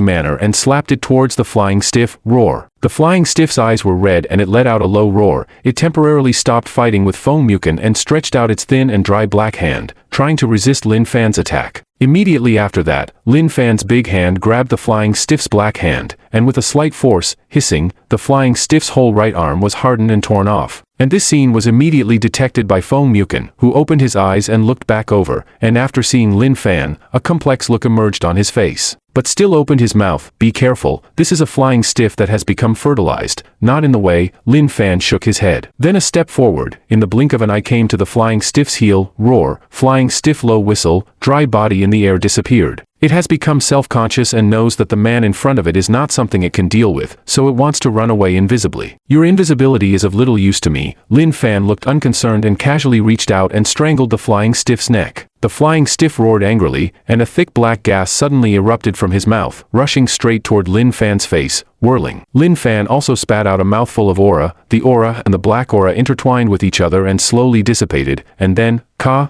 manner and slapped it towards the flying stiff. Roar. The flying stiff's eyes were red and it let out a low roar. It temporarily stopped fighting with Feng Muken and stretched out its thin and dry black hand, trying to resist Lin Fan's attack. Immediately after that, Lin Fan's big hand grabbed the flying stiff's black hand, and with a slight force, hissing, the flying stiff's whole right arm was hardened and torn off. And this scene was immediately detected by Feng Muken, who opened his eyes and looked back over, and after seeing Lin Fan, a complex look emerged on his face. But still opened his mouth. Be careful, this is a flying stiff that has become fertilized, not in the way. Lin Fan shook his head. Then a step forward, in the blink of an eye came to the flying stiff's heel. Roar, flying stiff low whistle, dry body in the air disappeared. It has become self-conscious and knows that the man in front of it is not something it can deal with, so it wants to run away invisibly. Your invisibility is of little use to me. Lin Fan looked unconcerned and casually reached out and strangled the flying stiff's neck. The flying stiff roared angrily, and a thick black gas suddenly erupted from his mouth, rushing straight toward Lin Fan's face, whirling. Lin Fan also spat out a mouthful of aura. The aura and the black aura intertwined with each other and slowly dissipated, and then,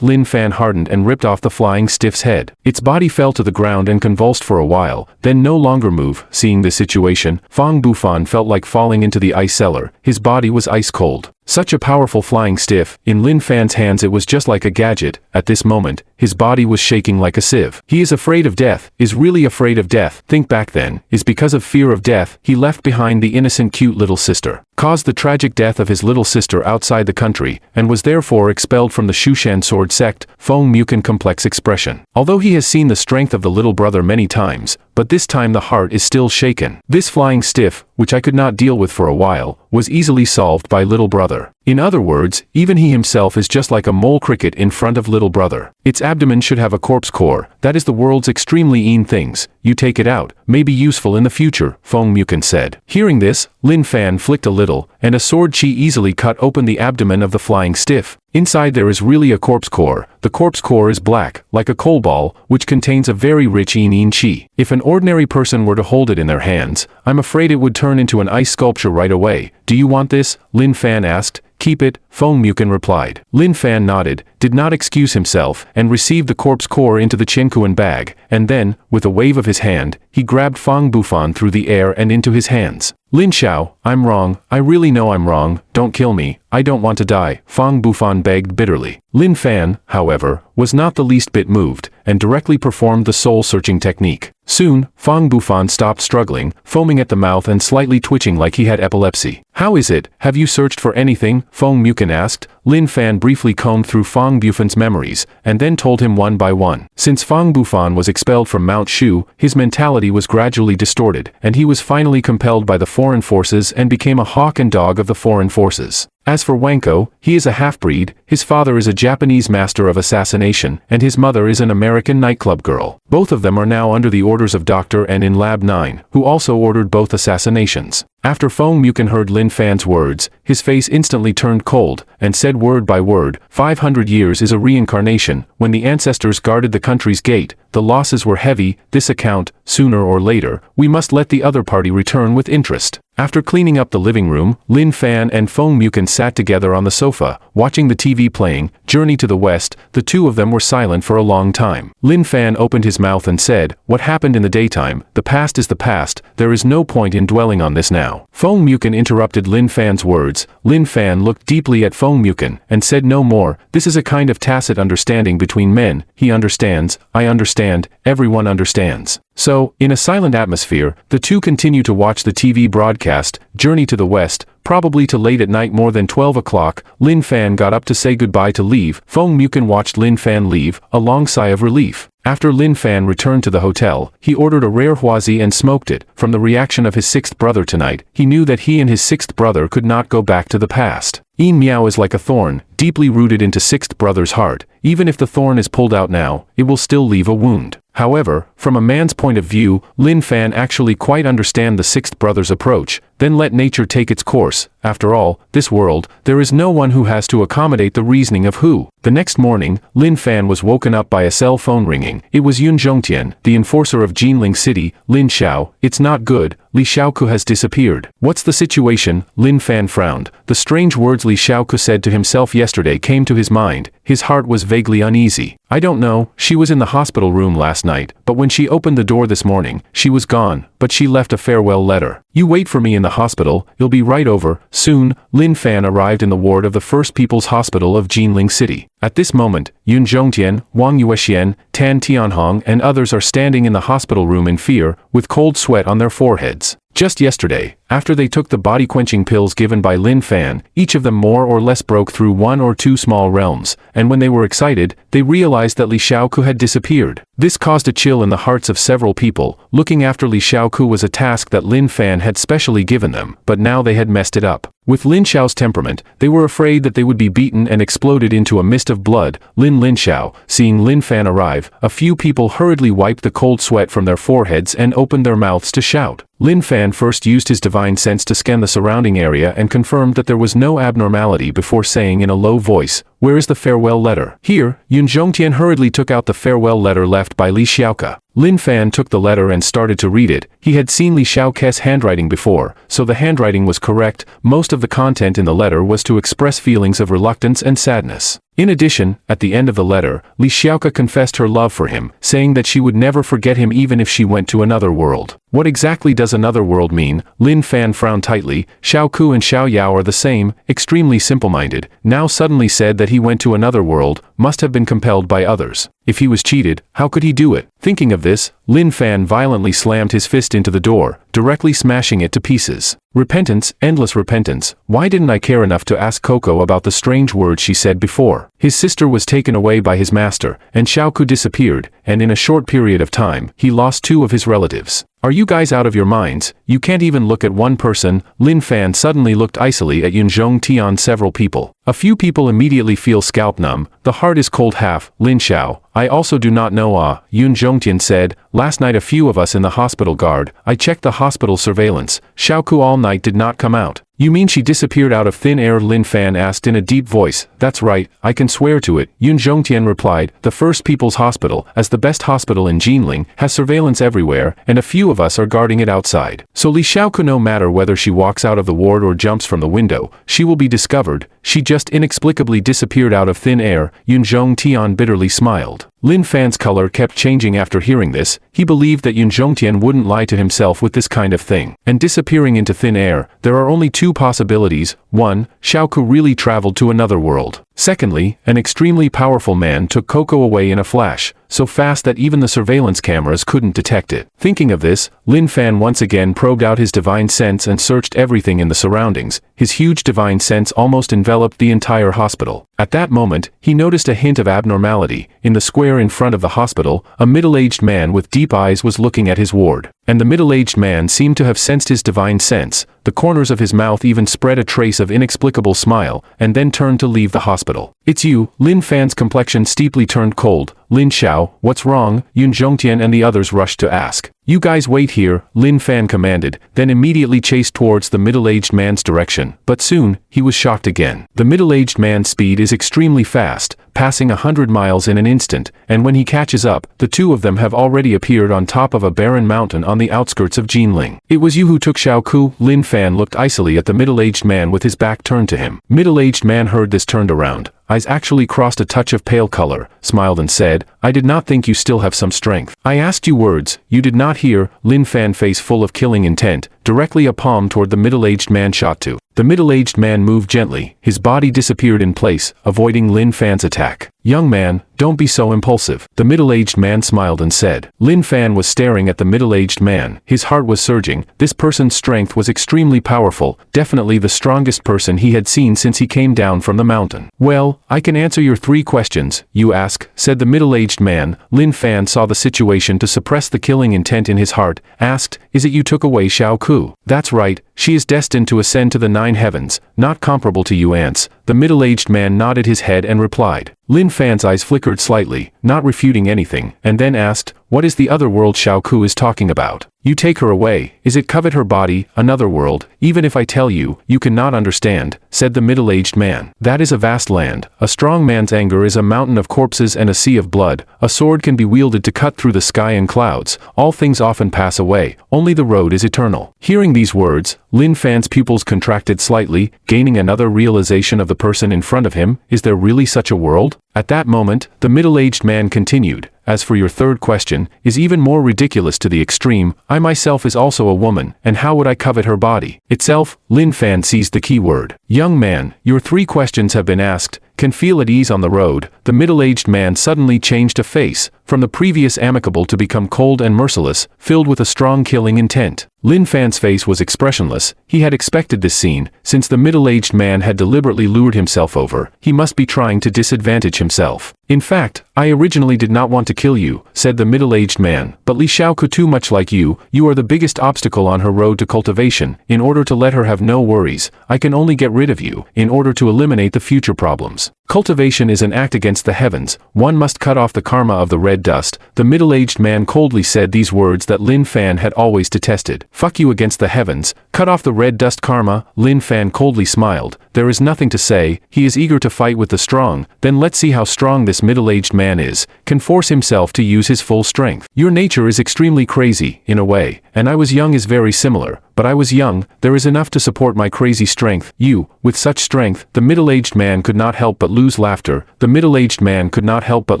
Lin Fan hardened and ripped off the flying stiff's head. Its body fell to the ground and convulsed for a while, then no longer move. Seeing this situation, Fang Bufan felt like falling into the ice cellar. His body was ice cold. Such a powerful flying stiff, in Lin Fan's hands it was just like a gadget. At this moment, his body was shaking like a sieve. He is afraid of death, is really afraid of death. Think back then, is because of fear of death, he left behind the innocent cute little sister, caused the tragic death of his little sister outside the country, and was therefore expelled from the Shushan sword sect. Feng Mukan complex expression. Although he has seen the strength of the little brother many times, but this time the heart is still shaken. This flying stiff, which I could not deal with for a while, was easily solved by little brother. In other words, even he himself is just like a mole cricket in front of little brother. Its abdomen should have a corpse core, that is the world's extremely mean things. You take it out, may be useful in the future, Feng Mukan said. Hearing this, Lin Fan flicked a little, and a sword chi easily cut open the abdomen of the flying stiff. Inside there is really a corpse core. The corpse core is black, like a coal ball, which contains a very rich yin chi. If an ordinary person were to hold it in their hands, I'm afraid it would turn into an ice sculpture right away. Do you want this? Lin Fan asked. Keep it, Feng Mukan replied. Lin Fan nodded, did not excuse himself, and received the corpse core into the Chinkuan bag, and then, with a wave of his hand, he grabbed Fang Bufan through the air and into his hands. Lin Xiao, I'm wrong, I really know I'm wrong, don't kill me, I don't want to die, Fang Bufan begged bitterly. Lin Fan, however, was not the least bit moved, and directly performed the soul-searching technique. Soon, Fang Bufan stopped struggling, foaming at the mouth and slightly twitching like he had epilepsy. How is it? Have you searched for anything? Feng Mukan asked. Lin Fan briefly combed through Fang Bufan's memories, and then told him one by one. Since Fang Bufan was expelled from Mount Shu, his mentality was gradually distorted, and he was finally compelled by the foreign forces and became a hawk and dog of the foreign forces. As for Wanko, he is a half-breed, his father is a Japanese master of assassination, and his mother is an American nightclub girl. Both of them are now under the orders of Dr. N in Lab 9, who also ordered both assassinations. After Feng Mukan heard Lin Fan's words, his face instantly turned cold, and said word by word, 500 years is a reincarnation. When the ancestors guarded the country's gate, the losses were heavy. This account, sooner or later, we must let the other party return with interest. After cleaning up the living room, Lin Fan and Feng Mukan sat together on the sofa, watching the TV playing, Journey to the West. The two of them were silent for a long time. Lin Fan opened his mouth and said, what happened in the daytime, the past is the past, there is no point in dwelling on this now. Feng Mukan interrupted Lin Fan's words. Lin Fan looked deeply at Feng Mukan, and said no more. This is a kind of tacit understanding between men, he understands, I understand, everyone understands. So, in a silent atmosphere, the two continue to watch the TV broadcast, Journey to the West, probably till late at night more than 12 o'clock. Lin Fan got up to say goodbye to leave. Feng Mukan watched Lin Fan leave, a long sigh of relief. After Lin Fan returned to the hotel, he ordered a rare huazi and smoked it. From the reaction of his sixth brother tonight, he knew that he and his sixth brother could not go back to the past. Yin Miao is like a thorn, deeply rooted into sixth brother's heart. Even if the thorn is pulled out now, it will still leave a wound. However, from a man's point of view, Lin Fan actually quite understand the sixth brother's approach. Then let nature take its course. After all, this world, there is no one who has to accommodate the reasoning of who. The next morning, Lin Fan was woken up by a cell phone ringing. It was Yun Zhongtian, the enforcer of Jinling City. Lin Xiao, it's not good, Li Xiaoku has disappeared. What's the situation? Lin Fan frowned. The strange words Li Xiaoku said to himself yesterday came to his mind. His heart was vaguely uneasy. I don't know, she was in the hospital room last night, but when she opened the door this morning, she was gone, but she left a farewell letter. You wait for me in the hospital, it'll be right over. Soon, Lin Fan arrived in the ward of the First People's Hospital of Jinling City. At this moment, Yun Zhongtian, Wang Yuexian, Tan Tianhong and others are standing in the hospital room in fear, with cold sweat on their foreheads. Just yesterday, after they took the body-quenching pills given by Lin Fan, each of them more or less broke through one or two small realms, and when they were excited, they realized that Li Xiaoku had disappeared. This caused a chill in the hearts of several people. Looking after Li Xiaoku was a task that Lin Fan had specially given them, but now they had messed it up. With Lin Xiao's temperament, they were afraid that they would be beaten and exploded into a mist of blood. Lin Xiao, seeing Lin Fan arrive, a few people hurriedly wiped the cold sweat from their foreheads and opened their mouths to shout. Lin Fan first used his divine sense to scan the surrounding area and confirmed that there was no abnormality before saying in a low voice, where is the farewell letter? Here, Yun Zhongtian hurriedly took out the farewell letter left by Li Xiaoke. Lin Fan took the letter and started to read it. He had seen Li Xiaoke's handwriting before, so the handwriting was correct. Most of the content in the letter was to express feelings of reluctance and sadness. In addition, at the end of the letter, Li Xiaoke confessed her love for him, saying that she would never forget him even if she went to another world. What exactly does another world mean? Lin Fan frowned tightly. Xiao Ku and Xiao Yao are the same, extremely simple-minded, now suddenly said that he went to another world, must have been compelled by others. If he was cheated, how could he do it? Thinking of this, Lin Fan violently slammed his fist into the door, directly smashing it to pieces. Repentance, endless repentance. Why didn't I care enough to ask Coco about the strange words she said before? His sister was taken away by his master, and Xiao Ku disappeared, and in a short period of time, he lost 2 of his relatives. Are you guys out of your minds? You can't even look at one person. Lin Fan suddenly looked icily at Yun Zhongtian. Several people. A few people immediately feel scalp numb. The heart is cold. Half. Lin Xiao. I also do not know. Yun Zhongtian said. Last night a few of us in the hospital guard. I checked the hospital surveillance. Xiao Ku all night did not come out. You mean she disappeared out of thin air? Lin Fan asked in a deep voice. That's right, I can swear to it. Yun Zhongtian replied. The First People's Hospital, as the best hospital in Jinling, has surveillance everywhere, and a few of us are guarding it outside. So Li Xiaoke, no matter whether she walks out of the ward or jumps from the window, she will be discovered. She just inexplicably disappeared out of thin air. Yun Zhongtian bitterly smiled. Lin Fan's color kept changing after hearing this. He believed that Yun Zhongtian wouldn't lie to himself with this kind of thing. And disappearing into thin air, there are only 2 possibilities. 1. Xiao Ku really traveled to another world. Secondly, an extremely powerful man took Coco away in a flash, so fast that even the surveillance cameras couldn't detect it. Thinking of this, Lin Fan once again probed out his divine sense and searched everything in the surroundings. His huge divine sense almost enveloped the entire hospital. At that moment, he noticed a hint of abnormality. In the square in front of the hospital, a middle-aged man with deep eyes was looking at his ward. And the middle-aged man seemed to have sensed his divine sense. The corners of his mouth even spread a trace of inexplicable smile, and then turned to leave the hospital. It's you. Lin Fan's complexion steeply turned cold. Lin Xiao, what's wrong? Yun Zhongtian and the others rushed to ask. You guys wait here, Lin Fan commanded, then immediately chased towards the middle-aged man's direction. But soon, he was shocked again. The middle-aged man's speed is extremely fast, passing 100 miles in an instant, and when he catches up, the 2 of them have already appeared on top of a barren mountain on the outskirts of Jinling. It was you who took Xiao Ku? Lin Fan looked icily at the middle-aged man with his back turned to him. Middle-aged man heard this, turned around. Eyes actually crossed a touch of pale color, smiled and said, I did not think you still have some strength. I asked you words, you did not hear. Lin Fan, face full of killing intent, directly a palm toward the middle-aged man shot to. The middle-aged man moved gently, his body disappeared in place, avoiding Lin Fan's attack. Young man, don't be so impulsive. The middle-aged man smiled and said. Lin Fan was staring at the middle-aged man. His heart was surging. This person's strength was extremely powerful, definitely the strongest person he had seen since he came down from the mountain. Well, I can answer your 3 questions, you ask, said the middle-aged man. Lin Fan saw the situation to suppress the killing intent in his heart, asked, is it you took away Xiao Ku? That's right, she is destined to ascend to the 9 heavens, not comparable to you ants. The middle-aged man nodded his head and replied. Lin Fan's eyes flickered slightly, not refuting anything, and then asked, what is the other world Xiao Ku is talking about? You take her away, is it covet her body, another world? Even if I tell you, you cannot understand, said the middle-aged man. That is a vast land. A strong man's anger is a mountain of corpses and a sea of blood. A sword can be wielded to cut through the sky and clouds. All things often pass away, only the road is eternal. Hearing these words, Lin Fan's pupils contracted slightly, gaining another realization of the person in front of him. Is there really such a world? At that moment, the middle-aged man continued. As for your 3rd question, is even more ridiculous to the extreme. I myself is also a woman, and how would I covet her body? Itself, Lin Fan seized the key word. Young man, your 3 questions have been asked. Can feel at ease on the road. The middle-aged man suddenly changed a face, from the previous amicable to become cold and merciless, filled with a strong killing intent. Lin Fan's face was expressionless. He had expected this scene. Since the middle-aged man had deliberately lured himself over, he must be trying to disadvantage himself. In fact, I originally did not want to kill you, said the middle-aged man, but Li Xiaoke, too much like you are the biggest obstacle on her road to cultivation. In order to let her have no worries, I can only get rid of you, in order to eliminate the future problems. Cultivation is an act against the heavens, one must cut off the karma of the red dust. The middle-aged man coldly said these words that Lin Fan had always detested. Fuck you against the heavens, cut off the red dust karma. Lin Fan coldly smiled. There is nothing to say, he is eager to fight with the strong. Then let's see how strong this middle-aged man is, can force himself to use his full strength. Your nature is extremely crazy, in a way, and I was young is very similar. But I was young, there is enough to support my crazy strength. You, with such strength. The middle-aged man could not help but lose laughter. The middle-aged man could not help but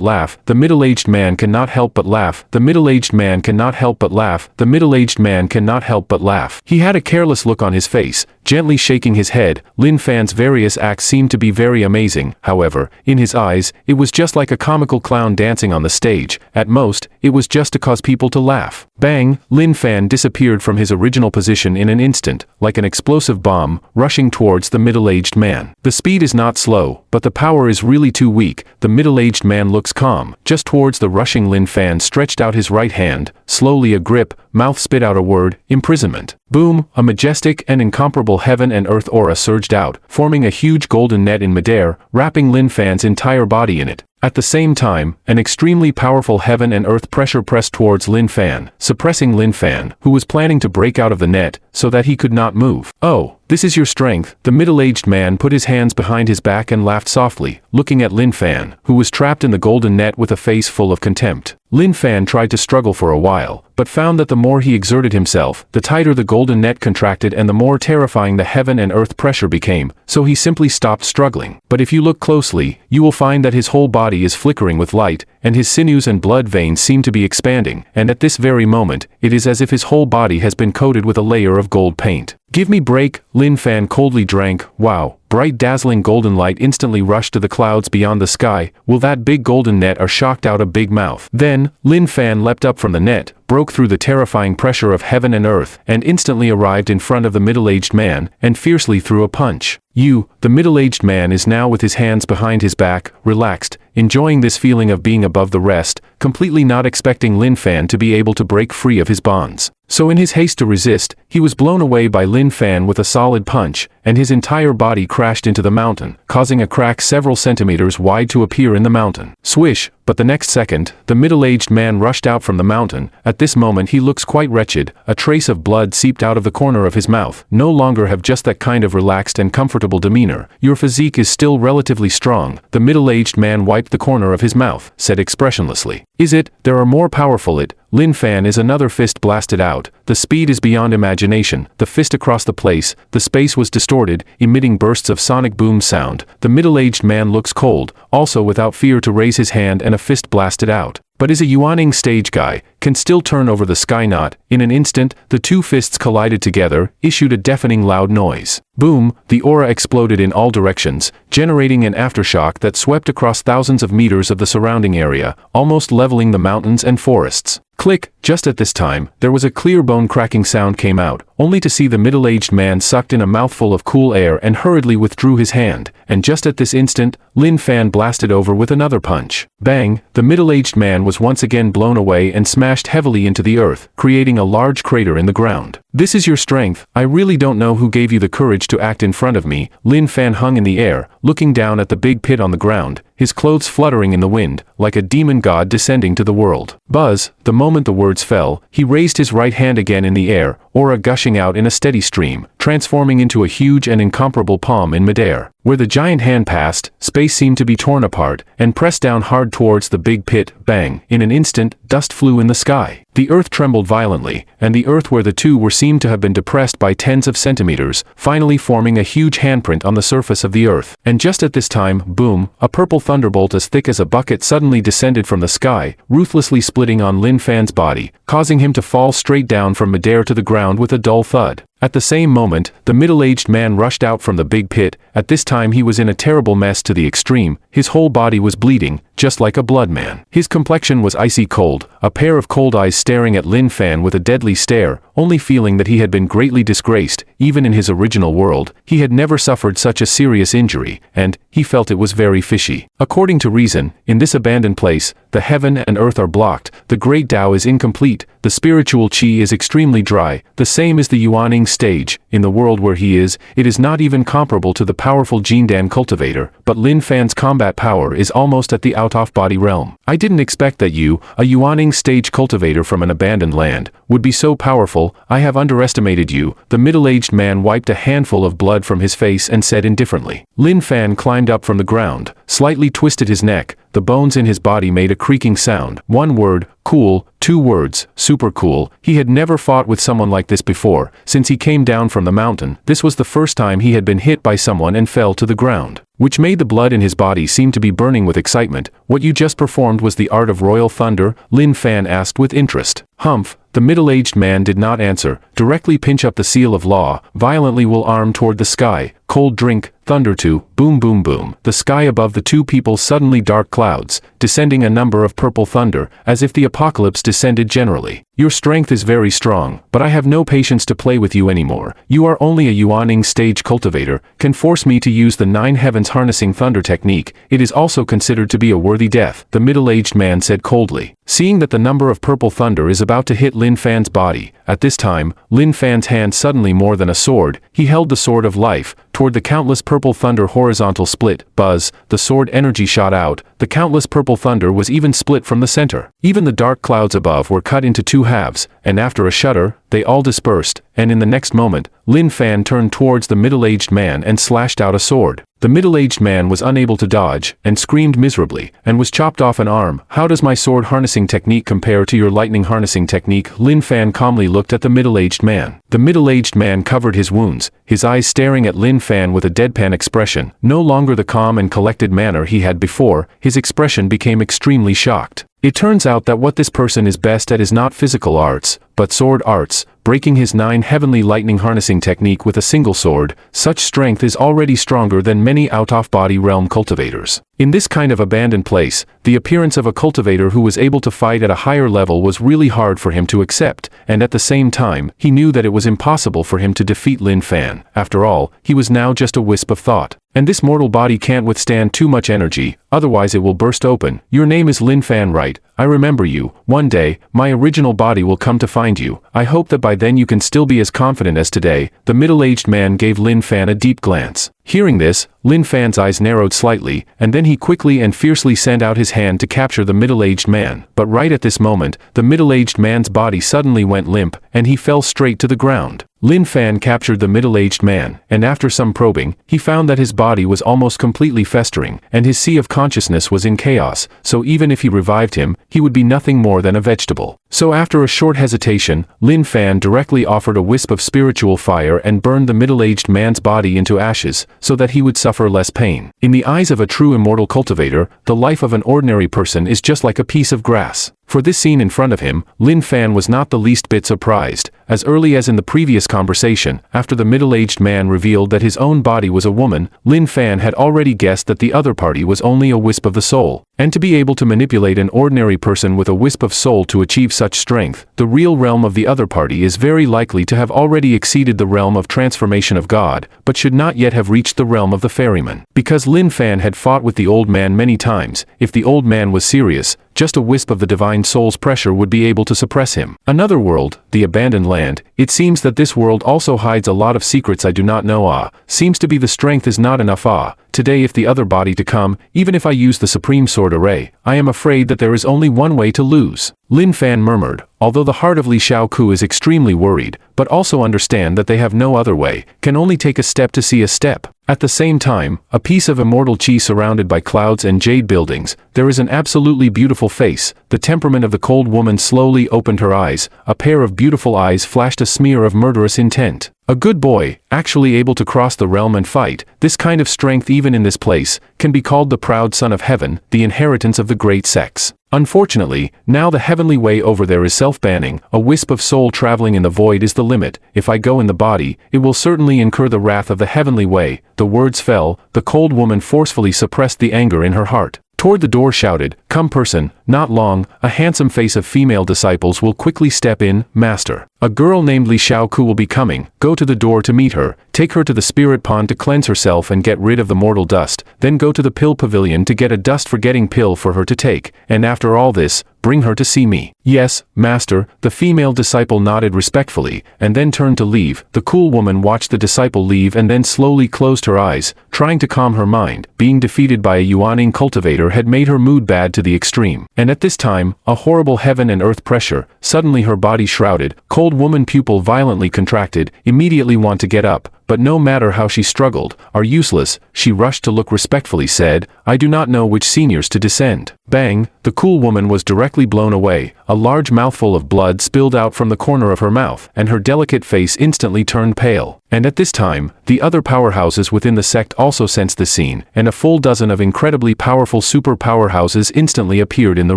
laugh. The middle-aged man cannot help but laugh. The middle-aged man cannot help but laugh. The middle-aged man cannot help but laugh. He had a careless look on his face, gently shaking his head. Lin Fan's various acts seemed to be very amazing. However, in his eyes, it was just like a comical clown dancing on the stage. At most, it was just to cause people to laugh. Bang! Lin Fan disappeared from his original position in an instant, like an explosive bomb, rushing towards the middle-aged man. The speed is not slow, but the power is really too weak. The middle-aged man looks calm. Just towards the rushing Lin Fan stretched out his right hand, slowly a grip, mouth spit out a word, imprisonment. Boom! A majestic and incomparable heaven and earth aura surged out, forming a huge golden net in midair, wrapping Lin Fan's entire body in it. At the same time, an extremely powerful heaven and earth pressure pressed towards Lin Fan, suppressing Lin Fan, who was planning to break out of the net, so that he could not move. Oh, this is your strength. The middle-aged man put his hands behind his back and laughed softly, looking at Lin Fan, who was trapped in the golden net with a face full of contempt. Lin Fan tried to struggle for a while, but found that the more he exerted himself, the tighter the golden net contracted and the more terrifying the heaven and earth pressure became, so he simply stopped struggling. But if you look closely, you will find that his whole body is flickering with light, and his sinews and blood veins seem to be expanding, and at this very moment, it is as if his whole body has been coated with a layer of gold paint. Give me break, Lin Fan coldly drank. Wow, bright dazzling golden light instantly rushed to the clouds beyond the sky. Will that big golden net or shocked out a big mouth? Then, Lin Fan leapt up from the net, broke through the terrifying pressure of heaven and earth, and instantly arrived in front of the middle-aged man, and fiercely threw a punch. The middle-aged man is now with his hands behind his back, relaxed, enjoying this feeling of being above the rest, completely not expecting Lin Fan to be able to break free of his bonds. So in his haste to resist, he was blown away by Lin Fan with a solid punch, and his entire body crashed into the mountain, causing a crack several centimeters wide to appear in the mountain. Swish! But the next second, the middle-aged man rushed out from the mountain. At this moment he looks quite wretched, a trace of blood seeped out of the corner of his mouth. No longer have just that kind of relaxed and comfortable demeanor. Your physique is still relatively strong. The middle-aged man wiped the corner of his mouth, said expressionlessly. Is it? There are more powerful it. Lin Fan is another fist blasted out. The speed is beyond imagination. The fist across the place, the space was distorted, emitting bursts of sonic boom sound. The middle-aged man looks cold, also without fear to raise his hand and a fist blasted out. But is a Yuaning stage guy, can still turn over the sky knot. In an instant, the two fists collided together, issued a deafening loud noise. Boom! The aura exploded in all directions, generating an aftershock that swept across thousands of meters of the surrounding area, almost leveling the mountains and forests. Click! Just at this time, there was a clear bone-cracking sound came out, only to see the middle-aged man sucked in a mouthful of cool air and hurriedly withdrew his hand, and just at this instant, Lin Fan blasted over with another punch. Bang! The middle-aged man was once again blown away and smashed heavily into the earth, creating a large crater in the ground. This is your strength. I really don't know who gave you the courage to act in front of me. Lin Fan hung in the air, looking down at the big pit on the ground, his clothes fluttering in the wind, like a demon god descending to the world. Buzz! The moment the words fell, he raised his right hand again in the air, aura gushing out in a steady stream, transforming into a huge and incomparable palm in midair. Where the giant hand passed, space seemed to be torn apart, and pressed down hard towards the big pit. Bang! In an instant, dust flew in the sky. The earth trembled violently, and the earth where the two were seemed to have been depressed by tens of centimeters, finally forming a huge handprint on the surface of the earth. And just at this time, boom, a purple thunderbolt as thick as a bucket suddenly descended from the sky, ruthlessly splitting on Lin Fan's body, causing him to fall straight down from midair to the ground with a dull thud. At the same moment, the middle-aged man rushed out from the big pit. At this time he was in a terrible mess to the extreme. His whole body was bleeding, just like a blood man. His complexion was icy cold, a pair of cold eyes staring at Lin Fan with a deadly stare, only feeling that he had been greatly disgraced. Even in his original world, he had never suffered such a serious injury, and he felt it was very fishy. According to reason, in this abandoned place, the heaven and earth are blocked, the great Tao is incomplete, the spiritual qi is extremely dry, the same is the Yuaning stage. In the world where he is, it is not even comparable to the powerful Jindan cultivator, but Lin Fan's combat power is almost at the out-of-body realm. I didn't expect that you, a Yuaning stage cultivator from an abandoned land, would be so powerful. I have underestimated you. The middle-aged man wiped a handful of blood from his face and said indifferently. Lin Fan climbed up from the ground, slightly twisted his neck, the bones in his body made a creaking sound. One word, cool, two words, super cool. He had never fought with someone like this before. Since he came down from the mountain, this was the first time he had been hit by someone and fell to the ground, which made the blood in his body seem to be burning with excitement. What you just performed was the art of royal thunder? Lin Fan asked with interest. Humph. The middle-aged man did not answer. Directly pinch up the seal of law, violently will arm toward the sky. Cold drink, thunder two, boom boom boom. The sky above the two people suddenly dark clouds, descending a number of purple thunder, as if the apocalypse descended generally. Your strength is very strong, but I have no patience to play with you anymore. You are only a Yuaning stage cultivator, can force me to use the 9 heavens harnessing thunder technique. It is also considered to be a worthy death, the middle-aged man said coldly. Seeing that the number of purple thunder is about to hit Lin Fan's body, at this time, Lin Fan's hand suddenly more than a sword, he held the sword of life, toward the countless purple thunder horizontal split, buzz, the sword energy shot out, the countless purple thunder was even split from the center. Even the dark clouds above were cut into 2 halves, and after a shudder, they all dispersed, and in the next moment, Lin Fan turned towards the middle-aged man and slashed out a sword. The middle-aged man was unable to dodge, and screamed miserably, and was chopped off an arm. How does my sword harnessing technique compare to your lightning harnessing technique? Lin Fan calmly looked at the middle-aged man. The middle-aged man covered his wounds, his eyes staring at Lin Fan with a deadpan expression, no longer the calm and collected manner he had before. His expression became extremely shocked. It turns out that what this person is best at is not physical arts, but sword arts, breaking his 9 heavenly lightning harnessing technique with a single sword. Such strength is already stronger than many out-of-body realm cultivators. In this kind of abandoned place, the appearance of a cultivator who was able to fight at a higher level was really hard for him to accept, and at the same time, he knew that it was impossible for him to defeat Lin Fan. After all, he was now just a wisp of thought. And this mortal body can't withstand too much energy, otherwise it will burst open. Your name is Lin Fan, right? I remember you. One day, my original body will come to find you. I hope that by then you can still be as confident as today. The middle-aged man gave Lin Fan a deep glance. Hearing this, Lin Fan's eyes narrowed slightly, and then he quickly and fiercely sent out his hand to capture the middle-aged man. But right at this moment, the middle-aged man's body suddenly went limp, and he fell straight to the ground. Lin Fan captured the middle-aged man, and after some probing, he found that his body was almost completely festering, and his sea of consciousness was in chaos, so even if he revived him, he would be nothing more than a vegetable. So after a short hesitation, Lin Fan directly offered a wisp of spiritual fire and burned the middle-aged man's body into ashes, so that he would suffer less pain. In the eyes of a true immortal cultivator, the life of an ordinary person is just like a piece of grass. For this scene in front of him, Lin Fan was not the least bit surprised. As early as in the previous conversation, after the middle-aged man revealed that his own body was a woman, Lin Fan had already guessed that the other party was only a wisp of the soul. And to be able to manipulate an ordinary person with a wisp of soul to achieve such strength, the real realm of the other party is very likely to have already exceeded the realm of transformation of God, but should not yet have reached the realm of the ferryman. Because Lin Fan had fought with the old man many times, if the old man was serious, just a wisp of the divine soul's pressure would be able to suppress him. Another world, the abandoned land. It seems that this world also hides a lot of secrets I do not know. Seems to be the strength is not enough. Today if the other body to come, even if I use the supreme sword array, I am afraid that there is only one way to lose. Lin Fan murmured, although the heart of Li Xiaoku is extremely worried, but also understand that they have no other way, can only take a step to see a step. At the same time, a piece of immortal chi surrounded by clouds and jade buildings, there is an absolutely beautiful face. The temperament of the cold woman slowly opened her eyes, a pair of beautiful eyes flashed a smear of murderous intent. A good boy, actually able to cross the realm and fight, this kind of strength even in this place, can be called the proud son of heaven, the inheritance of the great sex. Unfortunately, now the heavenly way over there is self-banning, a wisp of soul traveling in the void is the limit. If I go in the body, it will certainly incur the wrath of the heavenly way. The words fell, the cold woman forcefully suppressed the anger in her heart. Toward the door shouted, "Come person." Not long, a handsome face of female disciples will quickly step in. Master, A girl named Li Xiaoku will be coming, go to the door to meet her, take her to the spirit pond to cleanse herself and get rid of the mortal dust, then go to the pill pavilion to get a dust forgetting pill for her to take, and after all this, bring her to see me. Yes, master, the female disciple nodded respectfully, and then turned to leave. The cool woman watched the disciple leave and then slowly closed her eyes, trying to calm her mind. Being defeated by a Yuaning cultivator had made her mood bad to the extreme. And at this time, a horrible heaven and earth pressure, suddenly her body shrouded, cold woman pupil violently contracted, immediately want to get up, but no matter how she struggled, are useless, she rushed to look respectfully said, I do not know which seniors to descend. Bang, the cool woman was directly blown away, a large mouthful of blood spilled out from the corner of her mouth, and her delicate face instantly turned pale. And at this time, the other powerhouses within the sect also sensed the scene, and a full dozen of incredibly powerful super powerhouses instantly appeared in the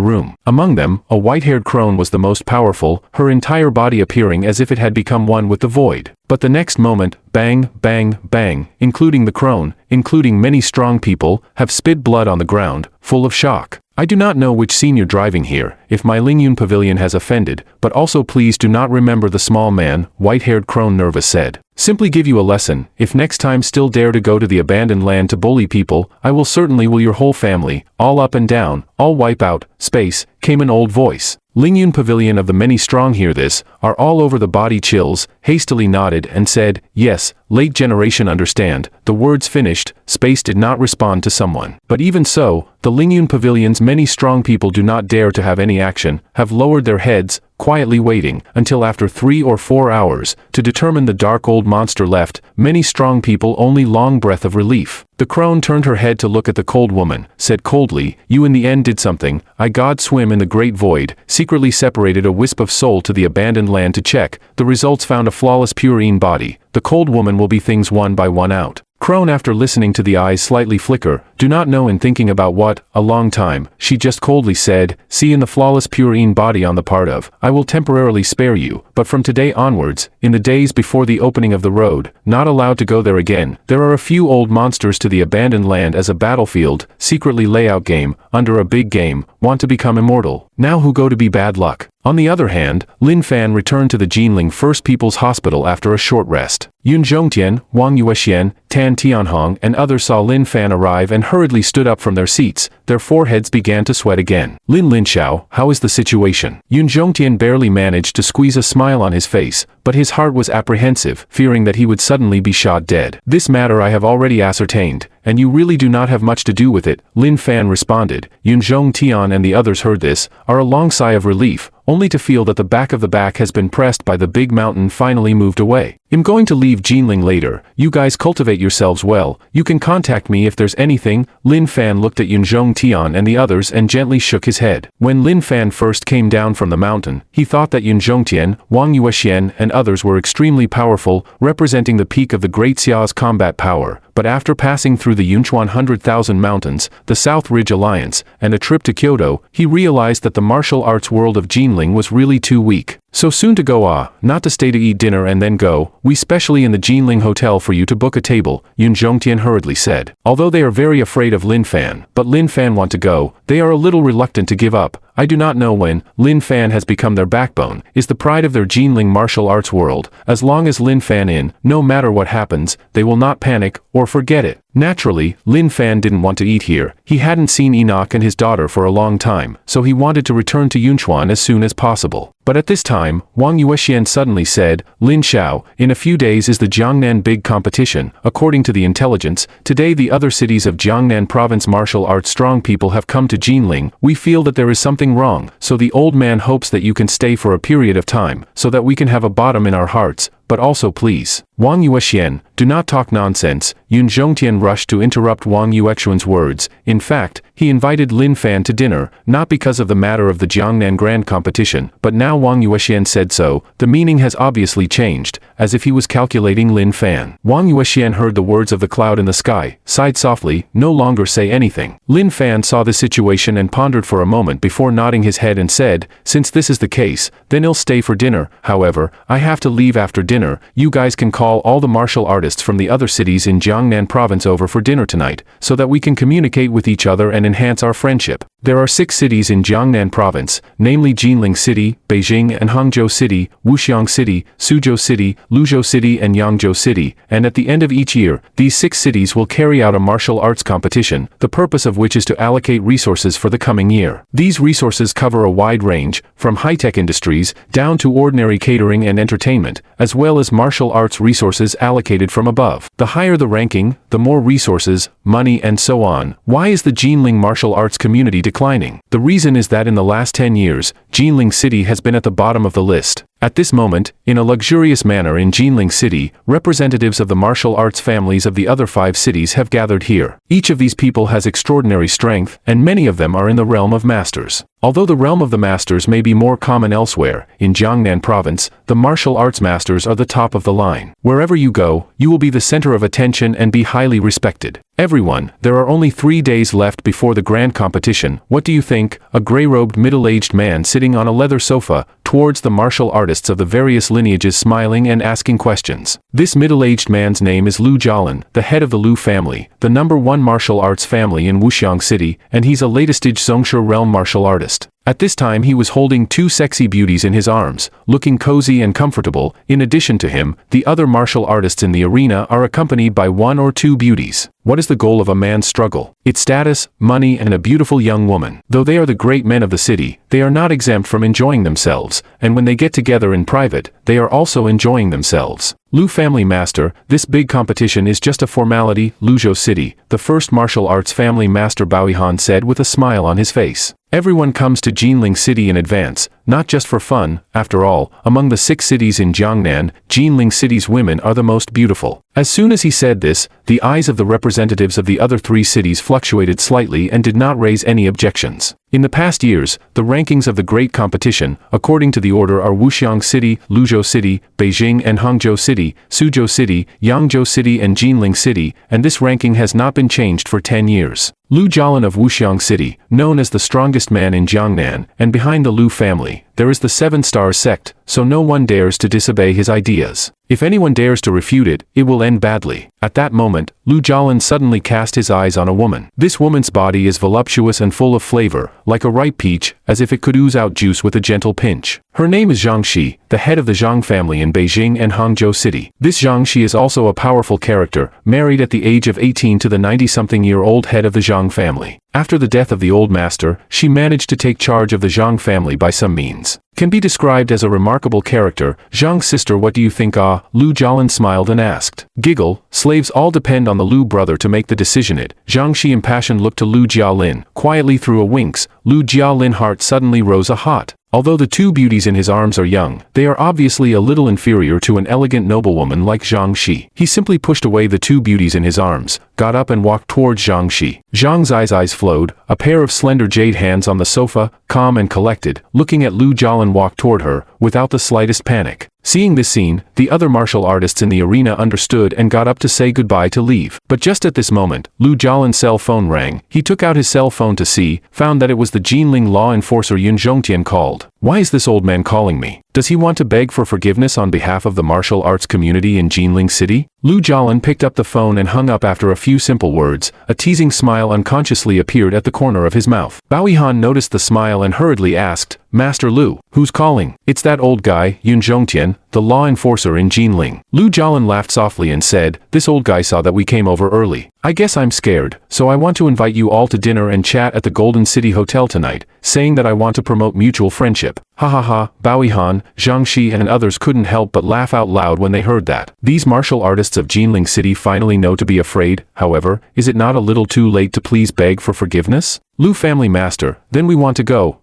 room. Among them, a white-haired crone was the most powerful, her entire body appearing as if it had become one with the void. But the next moment, bang, bang, bang, including the crone, including many strong people, have spit blood on the ground, full of shock. I do not know which senior driving here, if my Lingyun pavilion has offended, but also please do not remember the small man, white-haired crone nervous said. Simply give you a lesson, if next time still dare to go to the abandoned land to bully people, I will certainly will your whole family, all up and down, all wipe out, space, came an old voice. Lingyun pavilion of the many strong hear this, are all over the body chills, hastily nodded and said, yes, late generation understand, the words finished, space did not respond to someone. But even so, the Lingyun pavilion's many strong people do not dare to have any action, have lowered their heads, quietly waiting, until after 3 or 4 hours, to determine the dark old monster left, many strong people only long breath of relief. The crone turned her head to look at the cold woman, said coldly, you in the end did something, I God swim in the great void, secretly separated a wisp of soul to the abandoned land to check, the results found a flawless purine body, the cold woman will be things one by one out. Crone after listening to the eyes slightly flicker, do not know in thinking about what, a long time, she just coldly said, see in the flawless purine body on the part of, I will temporarily spare you, but from today onwards, in the days before the opening of the road, not allowed to go there again, there are a few old monsters to the abandoned land as a battlefield, secretly layout game, under a big game, want to become immortal, now who go to be bad luck. On the other hand, Lin Fan returned to the Jinling First People's Hospital after a short rest. Yun Zhongtian, Wang Yuexian, Tan Tianhong and others saw Lin Fan arrive and hurriedly stood up from their seats, their foreheads began to sweat again. Lin Linxiao, how is the situation? Yun Zhongtian barely managed to squeeze a smile on his face, but his heart was apprehensive, fearing that he would suddenly be shot dead. This matter I have already ascertained, and you really do not have much to do with it, Lin Fan responded. Yun Zhongtian and the others heard this, are a long sigh of relief, only to feel that the back has been pressed by the big mountain finally moved away. I'm going to leave Jinling later, you guys cultivate yourselves well, you can contact me if there's anything. Lin Fan looked at Yun Zhongtian and the others and gently shook his head. When Lin Fan first came down from the mountain, he thought that Yun Zhongtian, Wang Yuexian and others were extremely powerful, representing the peak of the Great Xiao's combat power, but after passing through the Yunchuan 100,000 Mountains, the South Ridge Alliance, and a trip to Kyoto, he realized that the martial arts world of Jinling was really too weak. So soon to go not to stay to eat dinner and then go, we specially in the Jinling Hotel for you to book a table, Yun Zhongtian hurriedly said. Although they are very afraid of Lin Fan, but Lin Fan want to go, they are a little reluctant to give up. I do not know when, Lin Fan has become their backbone, is the pride of their Jinling martial arts world, as long as Lin Fan in, no matter what happens, they will not panic, or forget it. Naturally, Lin Fan didn't want to eat here, he hadn't seen Enoch and his daughter for a long time, so he wanted to return to Yunchuan as soon as possible. But at this time, Wang Yuexian suddenly said, Lin Xiao, in a few days is the Jiangnan big competition, according to the intelligence, today the other cities of Jiangnan province martial arts strong people have come to Jinling, we feel that there is something wrong, so the old man hopes that you can stay for a period of time, so that we can have a bottom in our hearts, but also please. Wang Yuexian, do not talk nonsense, Yun Zhongtian rushed to interrupt Wang Yuexian's words. In fact, he invited Lin Fan to dinner, not because of the matter of the Jiangnan Grand Competition, but now Wang Yuexian said so, the meaning has obviously changed, as if he was calculating Lin Fan. Wang Yuexian heard the words of the cloud in the sky, sighed softly, no longer say anything. Lin Fan saw the situation and pondered for a moment before nodding his head and said, since this is the case, then I'll stay for dinner, however, I have to leave after dinner dinner, you guys can call all the martial artists from the other cities in Jiangnan province over for dinner tonight, so that we can communicate with each other and enhance our friendship. There are 6 cities in Jiangnan province, namely Jinling City, Beijing and Hangzhou City, Wuxiang City, Suzhou City, Luzhou City and Yangzhou City, and at the end of each year, these 6 cities will carry out a martial arts competition, the purpose of which is to allocate resources for the coming year. These resources cover a wide range, from high-tech industries, down to ordinary catering and entertainment, as well as martial arts resources allocated from above. The higher the ranking, the more resources, money and so on. Why is the Jinling martial arts community declining? The reason is that in the last 10 years, Jinling City has been at the bottom of the list. At this moment, in a luxurious manner in Jinling City, representatives of the martial arts families of the other 5 cities have gathered here. Each of these people has extraordinary strength, and many of them are in the realm of masters. Although the realm of the masters may be more common elsewhere, in Jiangnan province, the martial arts masters are the top of the line. Wherever you go, you will be the center of attention and be highly respected. Everyone, there are only 3 days left before the grand competition. What do you think? A gray-robed middle-aged man sitting on a leather sofa, towards the martial artists of the various lineages smiling and asking questions. This middle-aged man's name is Lu Jialan, the head of the Lu family, the #1 martial arts family in Wuxiang City, and he's a latest-stage Zhongshe realm martial artist. At this time he was holding 2 sexy beauties in his arms, looking cozy and comfortable. In addition to him, the other martial artists in the arena are accompanied by 1 or 2 beauties. What is the goal of a man's struggle? It's status, money and a beautiful young woman. Though they are the great men of the city, they are not exempt from enjoying themselves, and when they get together in private, they are also enjoying themselves. Lu family master, this big competition is just a formality. Luzhou City, the first martial arts family master Baoihan said with a smile on his face. Everyone comes to Jinling City in advance, not just for fun. After all, among the 6 cities in Jiangnan, Jinling City's women are the most beautiful. As soon as he said this, the eyes of the representatives of the other 3 cities fluctuated slightly and did not raise any objections. In the past years, the rankings of the great competition, according to the order, are Wuxiang City, Luzhou City, Beijing and Hangzhou City, Suzhou City, Yangzhou City and Jinling City, and this ranking has not been changed for 10 years. Lu Jialan of Wuxiang City, known as the strongest man in Jiangnan, and behind the Lu family, there is the 7-star sect, so no one dares to disobey his ideas. If anyone dares to refute it, it will end badly. At that moment, Lu Jialan suddenly cast his eyes on a woman. This woman's body is voluptuous and full of flavor, like a ripe peach, as if it could ooze out juice with a gentle pinch. Her name is Zhang Shi, the head of the Zhang family in Beijing and Hangzhou City. This Zhang Shi is also a powerful character, married at the age of 18 to the 90-something-year-old head of the Zhang family. After the death of the old master, she managed to take charge of the Zhang family by some means. Can be described as a remarkable character. Zhang's sister, what do you think? Lu Jialan smiled and asked. Giggle, slaves all depend on the Lu brother to make the decision. Zhang Shi impassioned looked to Lu Jialin, quietly through a winks. Lu Jialin's heart suddenly rose a hot. Although the 2 beauties in his arms are young, they are obviously a little inferior to an elegant noblewoman like Zhang Shi. He simply pushed away the 2 beauties in his arms, got up and walked towards Zhang Shi. Zhang's eyes flowed, a pair of slender jade hands on the sofa, calm and collected, looking at Lu Jialan walk toward her, without the slightest panic. Seeing this scene, the other martial artists in the arena understood and got up to say goodbye to leave. But just at this moment, Lu Jialan's cell phone rang. He took out his cell phone to see, found that it was the Jinling law enforcer Yun Zhongtian called. Why is this old man calling me? Does he want to beg for forgiveness on behalf of the martial arts community in Jinling City? Lu Jialan picked up the phone and hung up after a few simple words. A teasing smile unconsciously appeared at the corner of his mouth. Baoihan noticed the smile and hurriedly asked, Master Lu, who's calling? It's that old guy, Yun Zhongtian, the law enforcer in Jinling. Lu Jialan laughed softly and said, this old guy saw that we came over early. I guess I'm scared, so I want to invite you all to dinner and chat at the Golden City Hotel tonight, saying that I want to promote mutual friendship. Ha ha ha. Baoihan, Zhang Shi and others couldn't help but laugh out loud when they heard that. These martial artists of Jinling City finally know to be afraid. However, is it not a little too late to please beg for forgiveness? Lu family master, then we want to go.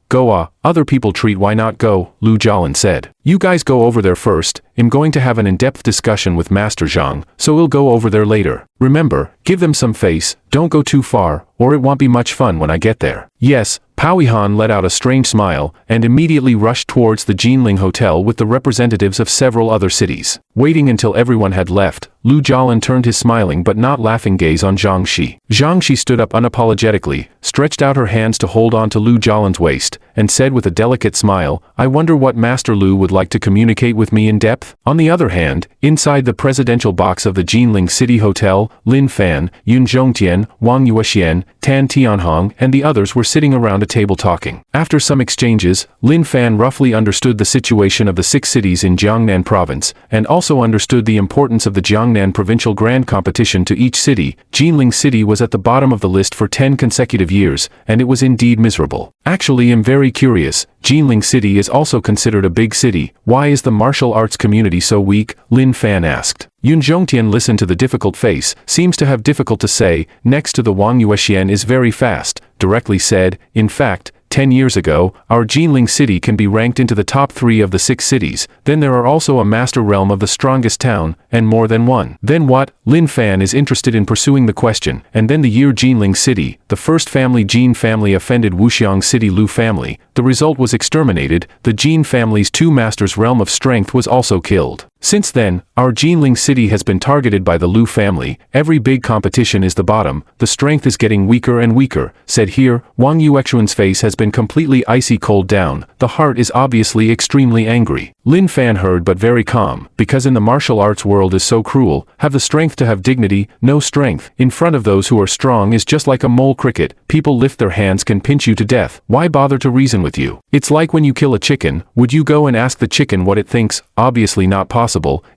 Other people treat, why not go? Lu Jialan said. You guys go over there first. I'm going to have an in-depth discussion with Master Zhang, so we'll go over there later. Remember, give them some face, don't go too far, or it won't be much fun when I get there. Yes. Baoihan let out a strange smile, and immediately rushed towards the Jinling Hotel with the representatives of several other cities. Waiting until everyone had left, Lu Jialin turned his smiling but not laughing gaze on Zhang Shi. Zhang Shi stood up unapologetically, stretched out her hands to hold on to Lu Jialin's waist, and said with a delicate smile, "I wonder what Master Lu would like to communicate with me in depth?" On the other hand, inside the presidential box of the Jinling City Hotel, Lin Fan, Yun Zhongtian, Wang Yuexian, Tan Tianhong, and the others were sitting around a table talking. After some exchanges, Lin Fan roughly understood the situation of the 6 cities in Jiangnan province, and also understood the importance of the Jiangnan provincial grand competition to each city. Jinling City was at the bottom of the list for 10 consecutive years, and it was indeed miserable. Actually, I'm very curious. Jinling City is also considered a big city. Why is the martial arts community so weak? Lin Fan asked. Yun Zhongtian listened to the difficult face, seems to have difficult to say, next to the Wang Yuexian is very fast, directly said, in fact, 10 years ago, our Jinling City can be ranked into the top 3 of the 6 cities, then there are also a master realm of the strongest town, and more than one. Then what? Lin Fan is interested in pursuing the question, and then the year Jinling City, the first family Jin family offended Wuxiang City Lu family, the result was exterminated, the Jin family's 2 masters' realm of strength was also killed. Since then, our Jinling City has been targeted by the Lu family, every big competition is the bottom, the strength is getting weaker and weaker, said here, Wang Yuexian's face has been completely icy cold down, the heart is obviously extremely angry. Lin Fan heard but very calm, because in the martial arts world is so cruel, have the strength to have dignity, no strength, in front of those who are strong is just like a mole cricket, people lift their hands can pinch you to death, why bother to reason with you? It's like when you kill a chicken, would you go and ask the chicken what it thinks? Obviously not possible.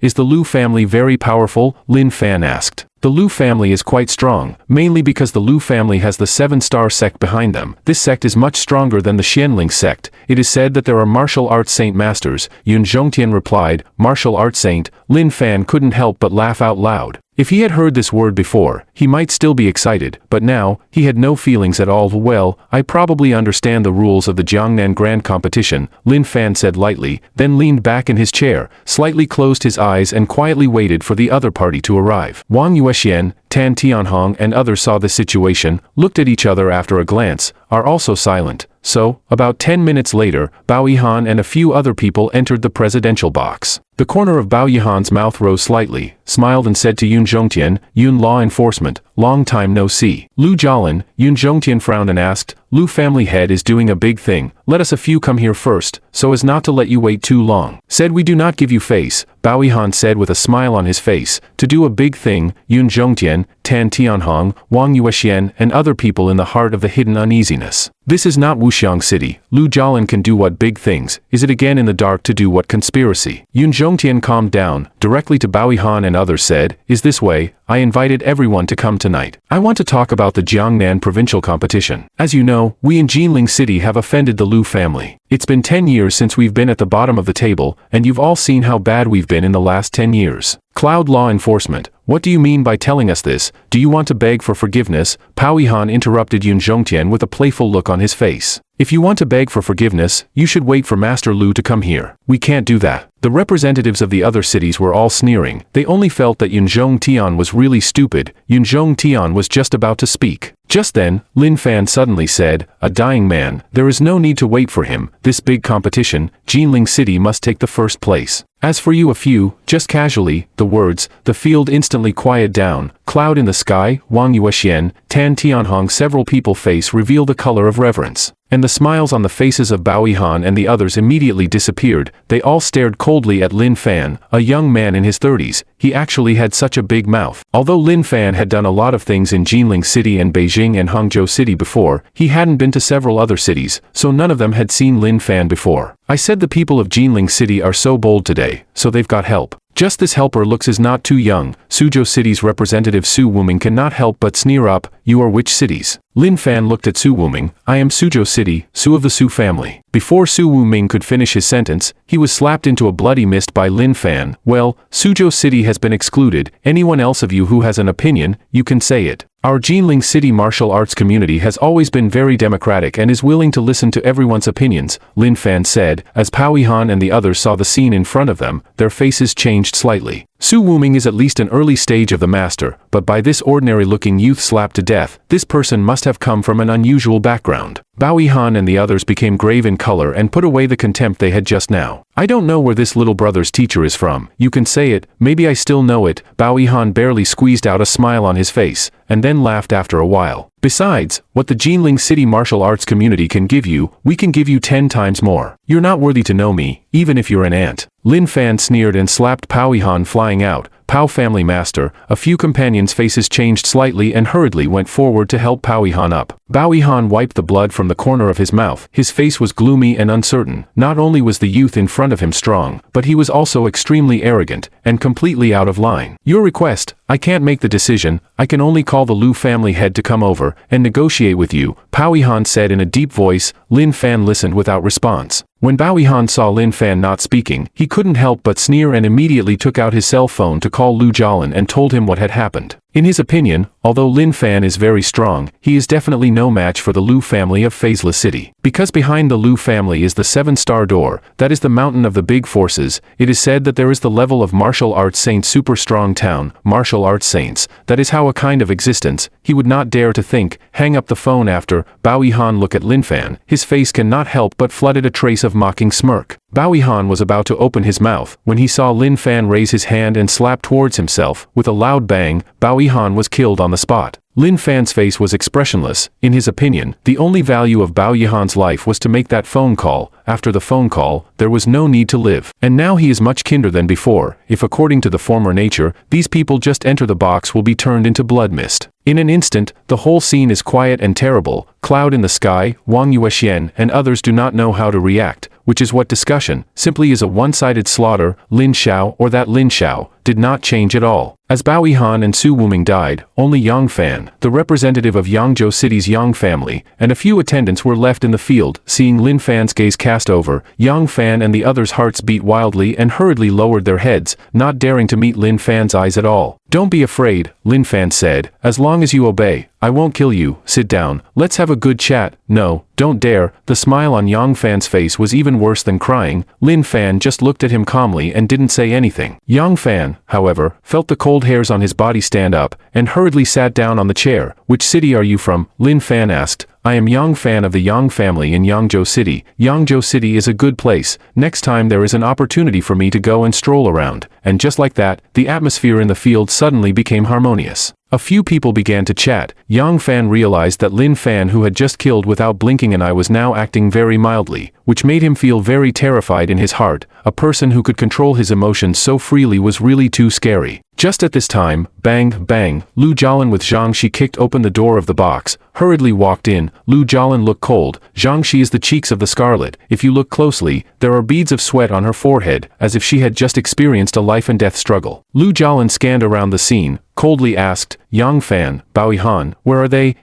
Is the Lu family very powerful? Lin Fan asked. The Lu family is quite strong, mainly because the Lu family has the 7-star sect behind them. This sect is much stronger than the Xianling sect. It is said that there are martial arts saint masters. Yun Zhongtian replied, martial arts saint. Lin Fan couldn't help but laugh out loud. If he had heard this word before, he might still be excited, but now, he had no feelings at all. Well, I probably understand the rules of the Jiangnan Grand Competition, Lin Fan said lightly, then leaned back in his chair, slightly closed his eyes and quietly waited for the other party to arrive. Wang Yuexian, Tan Tianhong and others saw this situation, looked at each other after a glance, are also silent. So, about 10 minutes later, Bao Yihan and a few other people entered the presidential box. The corner of Bao Yihan's mouth rose slightly, smiled and said to Yun Zhongtian, Yun Law Enforcement, long time no see. Lu Jialin, Yun Zhongtian frowned and asked, Lu family head is doing a big thing, let us a few come here first, so as not to let you wait too long. Said we do not give you face, Bao Yihan said with a smile on his face, to do a big thing, Yun Zhongtian, Tan Tianhong, Wang Yuexian and other people in the heart of the hidden uneasiness. This is not Wuxiang City, Lu Jialin can do what big things, is it again in the dark to do what conspiracy? Yun Zhongtian calmed down, directly to Bao Yihan and others said, is this way, I invited everyone to come tonight. I want to talk about the Jiangnan provincial competition. As you know, we in Jinling City have offended the Lu family. It's been 10 years since we've been at the bottom of the table, and you've all seen how bad we've been in the last 10 years. Cloud Law Enforcement, what do you mean by telling us this? Do you want to beg for forgiveness? Bao Yihan interrupted Yun Zhongtian with a playful look on his face. If you want to beg for forgiveness, you should wait for Master Lu to come here. We can't do that. The representatives of the other cities were all sneering. They only felt that Yun Zhongtian was really stupid. Yun Zhongtian was just about to speak. Just then, Lin Fan suddenly said, a dying man, there is no need to wait for him. This big competition, Jinling City must take the first place. As for you a few, just casually, the words, the field instantly quieted down, cloud in the sky, Wang Yuexian, Tan Tianhong several people face reveal the color of reverence. And the smiles on the faces of Bao Yihan and the others immediately disappeared. They all stared coldly at Lin Fan, a young man in his 30s. He actually had such a big mouth. Although Lin Fan had done a lot of things in Jinling City and Beijing and Hangzhou City before, he hadn't been to several other cities, so none of them had seen Lin Fan before. I said the people of Jinling City are so bold today, so they've got help. Just this helper looks is not too young. Suzhou City's representative Su Wuming cannot help but sneer up, you are which cities? Lin Fan looked at Su Wuming, I am Suzhou City, Su of the Su family. Before Su Wuming could finish his sentence, he was slapped into a bloody mist by Lin Fan. Well, Suzhou City has been excluded, anyone else of you who has an opinion, you can say it. Our Jinling City martial arts community has always been very democratic and is willing to listen to everyone's opinions, Lin Fan said. As Bao Yihan and the others saw the scene in front of them, their faces changed slightly. Su Wuming is at least an early stage of the master, but by this ordinary-looking youth slapped to death, this person must have come from an unusual background. Bao Yihan and the others became grave in color and put away the contempt they had just now. I don't know where this little brother's teacher is from. You can say it, maybe I still know it. Bao Yihan barely squeezed out a smile on his face, and then laughed after a while. Besides, what the Jinling City martial arts community can give you, we can give you 10 times more. You're not worthy to know me, even if you're an ant. Lin Fan sneered and slapped Bao Yihan, flying out. Pao family master. A few companions' faces changed slightly and hurriedly went forward to help Bao Yihan up. Bao Yihan wiped the blood from the corner of his mouth. His face was gloomy and uncertain. Not only was the youth in front of him strong, but he was also extremely arrogant, and completely out of line. Your request, I can't make the decision. I can only call the Lu family head to come over and negotiate with you, Bao Yihan said in a deep voice. Lin Fan listened without response. When Bao Yihan saw Lin Fan not speaking, he couldn't help but sneer and immediately took out his cell phone to call Lu Jialin and told him what had happened. In his opinion, although Lin Fan is very strong, he is definitely no match for the Lu family of Fazeless City. Because behind the Lu family is the 7-star door, that is the mountain of the big forces. It is said that there is the level of martial arts saint super strong town, martial arts saints. That is how a kind of existence. He would not dare to think, hang up the phone after. Bao Yihan looked at Lin Fan. His face cannot help but flooded a trace of mocking smirk. Bao Yihan was about to open his mouth when he saw Lin Fan raise his hand and slap towards himself. With a loud bang, Bao Yihan was killed on the spot. Lin Fan's face was expressionless. In his opinion, the only value of Bao Yihan's life was to make that phone call. After the phone call, there was no need to live. And now he is much kinder than before. If according to the former nature, these people just enter the box will be turned into blood mist. In an instant, the whole scene is quiet and terrible. Cloud in the sky, Wang Yuexian and others do not know how to react, which is what discussion simply is a one-sided slaughter. Lin Xiao, or that Lin Xiao, did not change at all. As Bao Yihan and Su Wuming died, only Yang Fan, the representative of Yangzhou City's Yang family, and a few attendants were left in the field. Seeing Lin Fan's gaze cast over, Yang Fan and the others' hearts beat wildly and hurriedly lowered their heads, not daring to meet Lin Fan's eyes at all. Don't be afraid, Lin Fan said, as long as you obey, I won't kill you. Sit down, let's have a good chat. No, don't dare. The smile on Yang Fan's face was even worse than crying. Lin Fan just looked at him calmly and didn't say anything. Yang Fan, however, felt the cold hairs on his body stand up, and hurriedly sat down on the chair. Which city are you from? Lin Fan asked. I am Yang Fan of the Yang family in Yangzhou City. Yangzhou City is a good place. Next time there is an opportunity for me to go and stroll around. And just like that, the atmosphere in the field suddenly became harmonious. A few people began to chat. Yang Fan realized that Lin Fan, who had just killed without blinking an eye, was now acting very mildly, which made him feel very terrified in his heart. A person who could control his emotions so freely was really too scary. Just at this time, bang, bang, Lu Jialin with Zhang Shi kicked open the door of the box, hurriedly walked in. Lu Jialin looked cold. Zhang Shi is the cheeks of the scarlet. If you look closely, there are beads of sweat on her forehead, as if she had just experienced a life and death struggle. Lu Jialin scanned around the scene, coldly asked, Yang Fan, Bao Yihan, where are they?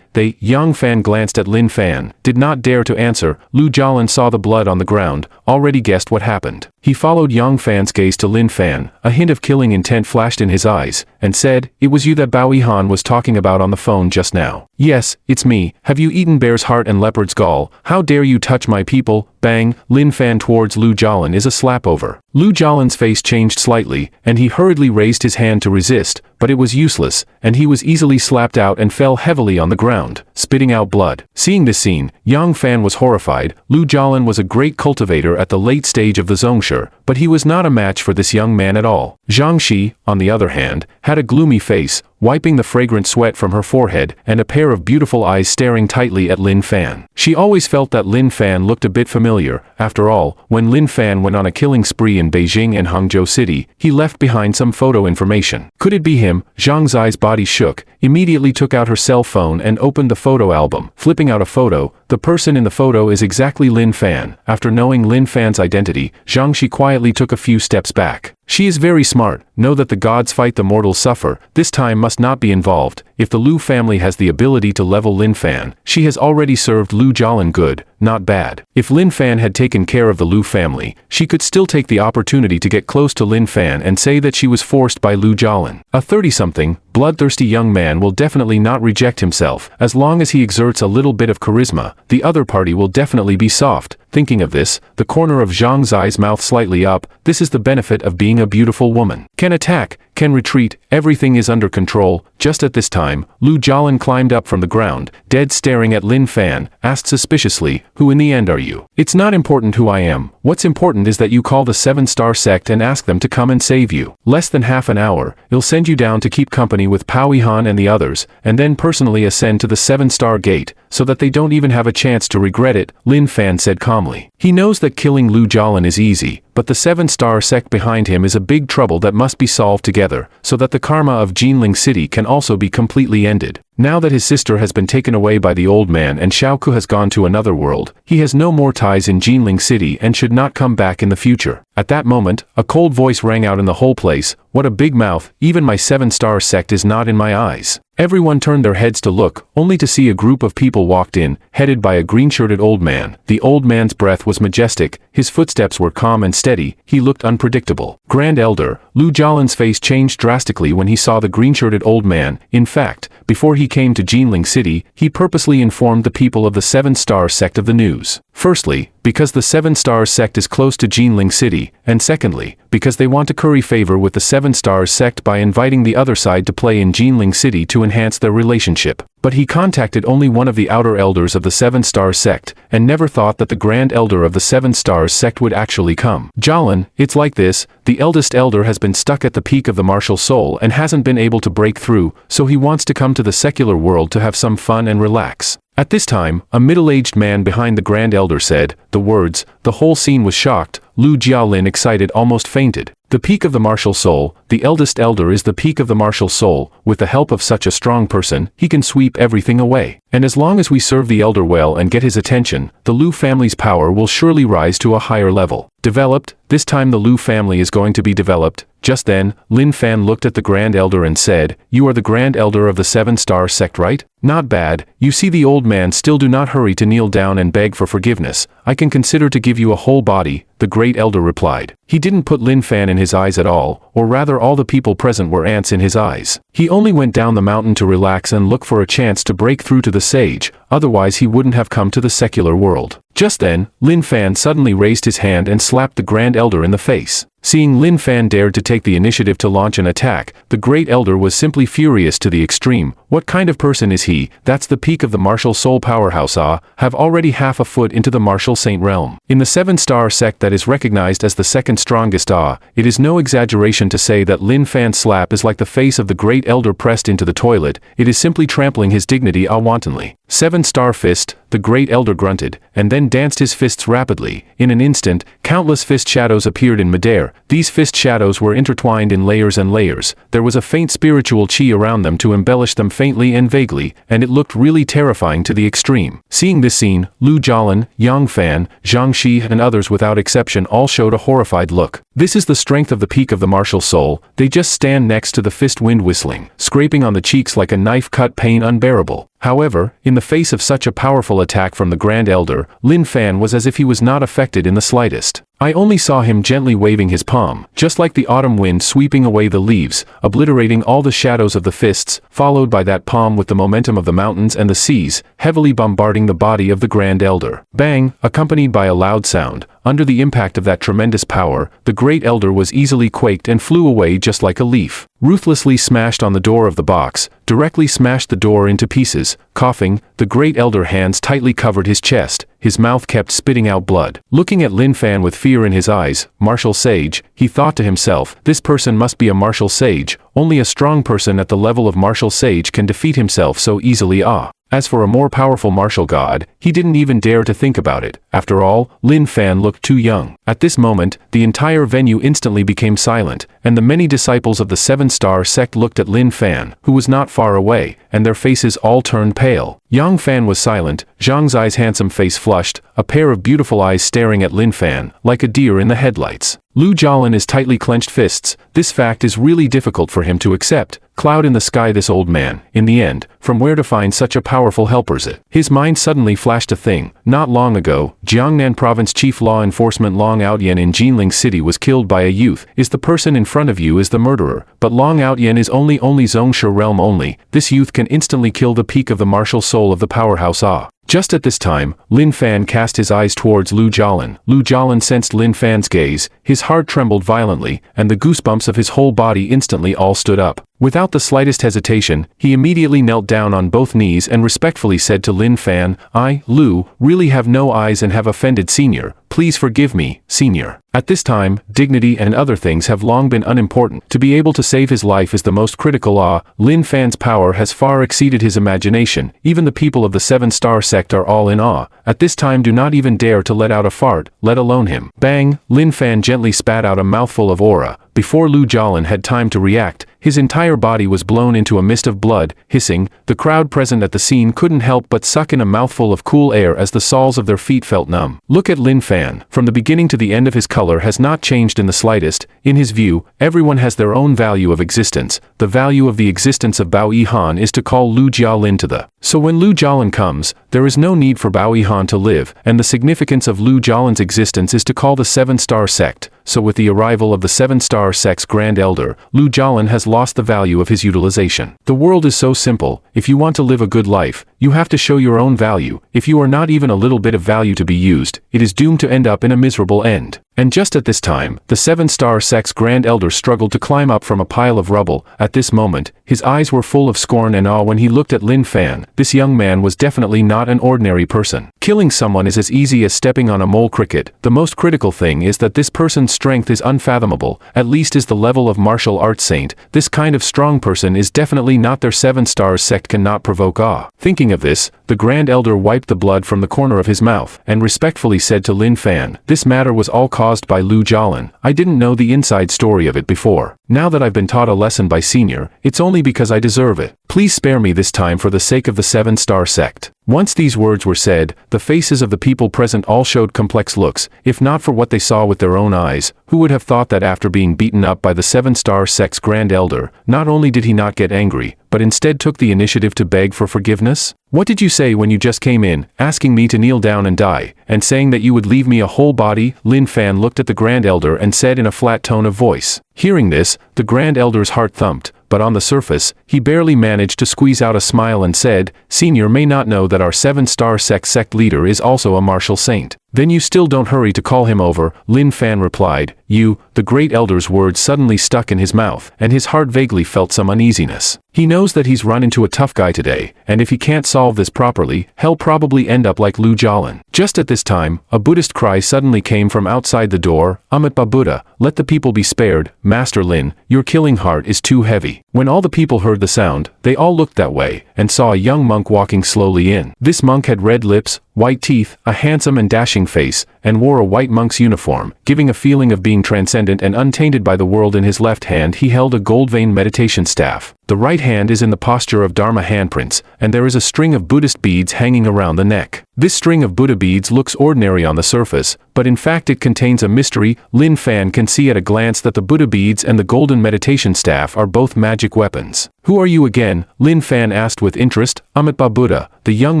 They. Yang Fan glanced at Lin Fan, did not dare to answer. Lu Jialin saw the blood on the ground, already guessed what happened. He followed Yang Fan's gaze to Lin Fan, a hint of killing intent flashed in his eyes, and said, it was you that Bao Yihan was talking about on the phone just now. Yes, it's me. Have you eaten bear's heart and leopard's gall? How dare you touch my people? Bang, Lin Fan towards Lu Jialin is a slap over. Lu Jialin's face changed slightly, and he hurriedly raised his hand to resist, but it was useless, and he was easily slapped out and fell heavily on the ground, spitting out blood. Seeing this scene, Yang Fan was horrified. Lu Jialin was a great cultivator at the late stage of the Zhongshu, but he was not a match for this young man at all. Zhang Shi, on the other hand, had a gloomy face, wiping the fragrant sweat from her forehead, and a pair of beautiful eyes staring tightly at Lin Fan. She always felt that Lin Fan looked a bit familiar. After all, when Lin Fan went on a killing spree in Beijing and Hangzhou City, he left behind some photo information. Could it be him? Zhang Zai's body shook, immediately took out her cell phone and opened the photo album. Flipping out a photo, the person in the photo is exactly Lin Fan. After knowing Lin Fan's identity, Zhang Shi quietly took a few steps back. She is very smart. Know that the gods fight, the mortals suffer. This time must not be involved. If the Lu family has the ability to level Lin Fan, she has already served Lu Jialin good, not bad. If Lin Fan had taken care of the Lu family, she could still take the opportunity to get close to Lin Fan and say that she was forced by Lu Jialin. A 30-something, bloodthirsty young man will definitely not reject himself. As long as he exerts a little bit of charisma, the other party will definitely be soft. Thinking of this, the corner of Zhang Zai's mouth slightly up. This is the benefit of being a beautiful woman. Can attack, can retreat, everything is under control. Just at this time, Lu Jialin climbed up from the ground, dead staring at Lin Fan, asked suspiciously, "Who in the end are you?" "It's not important who I am. What's important is that you call the 7-star sect and ask them to come and save you. Less than half an hour, he'll send you down to keep company with Pao Yihan and the others, and then personally ascend to the 7-star gate, so that they don't even have a chance to regret it," Lin Fan said calmly. He knows that killing Lu Jialin is easy, but the 7-star sect behind him is a big trouble that must be solved together, so that the karma of Jinling City can also be completely ended. Now that his sister has been taken away by the old man and Xiaoku has gone to another world, he has no more ties in Jinling City and should not come back in the future. At that moment, a cold voice rang out in the whole place, "What a big mouth, even my 7-star sect is not in my eyes." Everyone turned their heads to look, only to see a group of people walked in, headed by a green-shirted old man. The old man's breath was majestic, his footsteps were calm and steady, he looked unpredictable. Grand Elder, Lu Jialin's face changed drastically when he saw the green-shirted old man. In fact, before he came to Jinling City, he purposely informed the people of the 7-star sect of the news. Firstly, because the 7-star sect is close to Jinling City, and secondly, because they want to curry favor with the 7-star sect by inviting the other side to play in Jinling City to enhance their relationship. But he contacted only one of the outer elders of the 7-star sect, and never thought that the Grand Elder of the 7-star sect would actually come. "Jialin, it's like this, the eldest elder has been stuck at the peak of the martial soul and hasn't been able to break through, so he wants to come to the secular world to have some fun and relax." At this time, a middle-aged man behind the Grand Elder said the words. The whole scene was shocked. Lu Jialin, excited, almost fainted. The peak of the martial soul, the eldest elder is the peak of the martial soul. With the help of such a strong person, he can sweep everything away. And as long as we serve the elder well and get his attention, the Lu family's power will surely rise to a higher level. Developed, this time the Lu family is going to be developed. Just then, Lin Fan looked at the Grand Elder and said, "You are the Grand Elder of the 7-star sect, right? Not bad. You see the old man, still do not hurry to kneel down and beg for forgiveness. I can consider to give you a whole body," the Great Elder replied. He didn't put Lin Fan in his eyes at all, or rather all the people present were ants in his eyes. He only went down the mountain to relax and look for a chance to break through to the sage, otherwise he wouldn't have come to the secular world. Just then, Lin Fan suddenly raised his hand and slapped the Grand Elder in the face. Seeing Lin Fan dared to take the initiative to launch an attack, the Great Elder was simply furious to the extreme. What kind of person is he? That's the peak of the martial soul powerhouse. Have already half a foot into the martial saint realm. In the 7-star sect that is recognized as the second strongest. It is no exaggeration to say that Lin Fan's slap is like the face of the Great Elder pressed into the toilet. It is simply trampling his dignity wantonly. 7-star fist, the Great Elder grunted, and then danced his fists rapidly. In an instant, countless fist shadows appeared in midair. These fist shadows were intertwined in layers and layers. There was a faint spiritual chi around them to embellish them faintly and vaguely, and it looked really terrifying to the extreme. Seeing this scene, Lu Jialin, Yang Fan, Zhang Shi and others without exception all showed a horrified look. This is the strength of the peak of the martial soul. They just stand next to the fist, wind whistling, scraping on the cheeks like a knife cut, pain unbearable. However, in the face of such a powerful attack from the Grand Elder, Lin Fan was as if he was not affected in the slightest. I only saw him gently waving his palm, just like the autumn wind sweeping away the leaves, obliterating all the shadows of the fists, followed by that palm with the momentum of the mountains and the seas, heavily bombarding the body of the Grand Elder. Bang, accompanied by a loud sound. Under the impact of that tremendous power, the Great Elder was easily quaked and flew away just like a leaf. Ruthlessly smashed on the door of the box, directly smashed the door into pieces. Coughing, the Great Elder hands tightly covered his chest, his mouth kept spitting out blood. Looking at Lin Fan with fear in his eyes, martial sage, he thought to himself, this person must be a martial sage, only a strong person at the level of martial sage can defeat himself so easily. As for a more powerful martial god, he didn't even dare to think about it. After all, Lin Fan looked too young. At this moment, the entire venue instantly became silent, and the many disciples of the 7-star sect looked at Lin Fan, who was not far away, and their faces all turned pale. Yang Fan was silent, Zhang Zai's handsome face flushed, a pair of beautiful eyes staring at Lin Fan, like a deer in the headlights. Lu Jialin is tightly clenched fists. This fact is really difficult for him to accept. Cloud in the sky, this old man. In the end, from where to find such a powerful helper's it? His mind suddenly flashed a thing. Not long ago, Jiangnan Province Chief Law Enforcement Long Outyen in Jinling City was killed by a youth. Is the person in front of you is the murderer, but Long Outyen is only Zongsha realm only. This youth can instantly kill the peak of the martial soul of the powerhouse. Just at this time, Lin Fan cast his eyes towards Lu Jialin. Lu Jialin sensed Lin Fan's gaze, his heart trembled violently, and the goosebumps of his whole body instantly all stood up. Without the slightest hesitation, he immediately knelt down on both knees and respectfully said to Lin Fan, "I, Lu, really have no eyes and have offended Senior. Please forgive me, Senior." At this time, dignity and other things have long been unimportant. To be able to save his life is the most critical. Lin Fan's power has far exceeded his imagination. Even the people of the 7-star sect are all in awe. At this time do not even dare to let out a fart, let alone him. Bang! Lin Fan gently spat out a mouthful of aura. Before Lu Jialin had time to react, his entire body was blown into a mist of blood. Hissing, the crowd present at the scene couldn't help but suck in a mouthful of cool air as the soles of their feet felt numb. Look at Lin Fan. From the beginning to the end of his color has not changed in the slightest. In his view, everyone has their own value of existence. The value of the existence of Bao Yihan is to call Lu Jialin to the. So when Lu Jialin comes, there is no need for Bao Yihan to live, and the significance of Lu Jialin's existence is to call the 7-star sect. So with the arrival of the 7-star sect's Grand Elder, Lu Jialin has lost the value of his utilization. The world is so simple. If you want to live a good life, you have to show your own value. If you are not even a little bit of value to be used, it is doomed to end up in a miserable end. And just at this time, the 7-star sect's Grand Elder struggled to climb up from a pile of rubble. At this moment, his eyes were full of scorn and awe when he looked at Lin Fan. This young man was definitely not an ordinary person. Killing someone is as easy as stepping on a mole cricket. The most critical thing is that this person's strength is unfathomable, at least is the level of martial arts saint. This kind of strong person is definitely not their 7-star sect cannot provoke awe. Thinking of this, the Grand Elder wiped the blood from the corner of his mouth, and respectfully said to Lin Fan, "This matter was all caused by Lu Jialin. I didn't know the inside story of it before. Now that I've been taught a lesson by Senior, it's only because I deserve it. Please spare me this time for the sake of the 7-star sect." Once these words were said, the faces of the people present all showed complex looks. If not for what they saw with their own eyes, who would have thought that after being beaten up by the 7-star sect's Grand Elder, not only did he not get angry, but instead took the initiative to beg for forgiveness? "What did you say when you just came in, asking me to kneel down and die, and saying that you would leave me a whole body?" Lin Fan looked at the Grand Elder and said in a flat tone of voice. Hearing this, the Grand Elder's heart thumped, but on the surface, he barely managed to squeeze out a smile and said, "Senior may not know that our 7-star sect leader is also a martial saint." "Then you still don't hurry to call him over," Lin Fan replied. "You," the Great Elder's words suddenly stuck in his mouth, and his heart vaguely felt some uneasiness. He knows that he's run into a tough guy today, and if he can't solve this properly, he'll probably end up like Lu Jialin. Just at this time, a Buddhist cry suddenly came from outside the door, "Amitba Buddha, let the people be spared. Master Lin, your killing heart is too heavy." When all the people heard the sound, they all looked that way, and saw a young monk walking slowly in. This monk had red lips, white teeth, a handsome and dashing face, and wore a white monk's uniform, giving a feeling of being transcendent and untainted by the world. In his left hand he held a gold-veined meditation staff. The right hand is in the posture of Dharma handprints, and there is a string of Buddhist beads hanging around the neck. This string of Buddha beads looks ordinary on the surface, but in fact it contains a mystery. Lin Fan can see at a glance that the Buddha beads and the golden meditation staff are both magic weapons. "Who are you again?" Lin Fan asked with interest. "Amitba Buddha, the young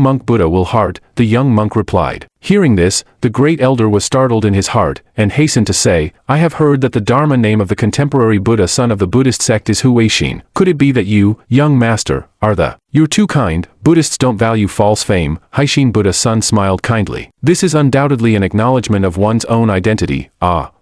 monk Buddha will heart," the young monk replied. Hearing this, the Great Elder was startled in his heart, and hastened to say, "I have heard that the Dharma name of the contemporary Buddha son of the Buddhist sect is Huaixin. Could it be that you, young master, are the—" "You're too kind. Buddhists don't value false fame." Haixin Buddha's son smiled kindly. "This is undoubtedly an acknowledgement of one's own identity."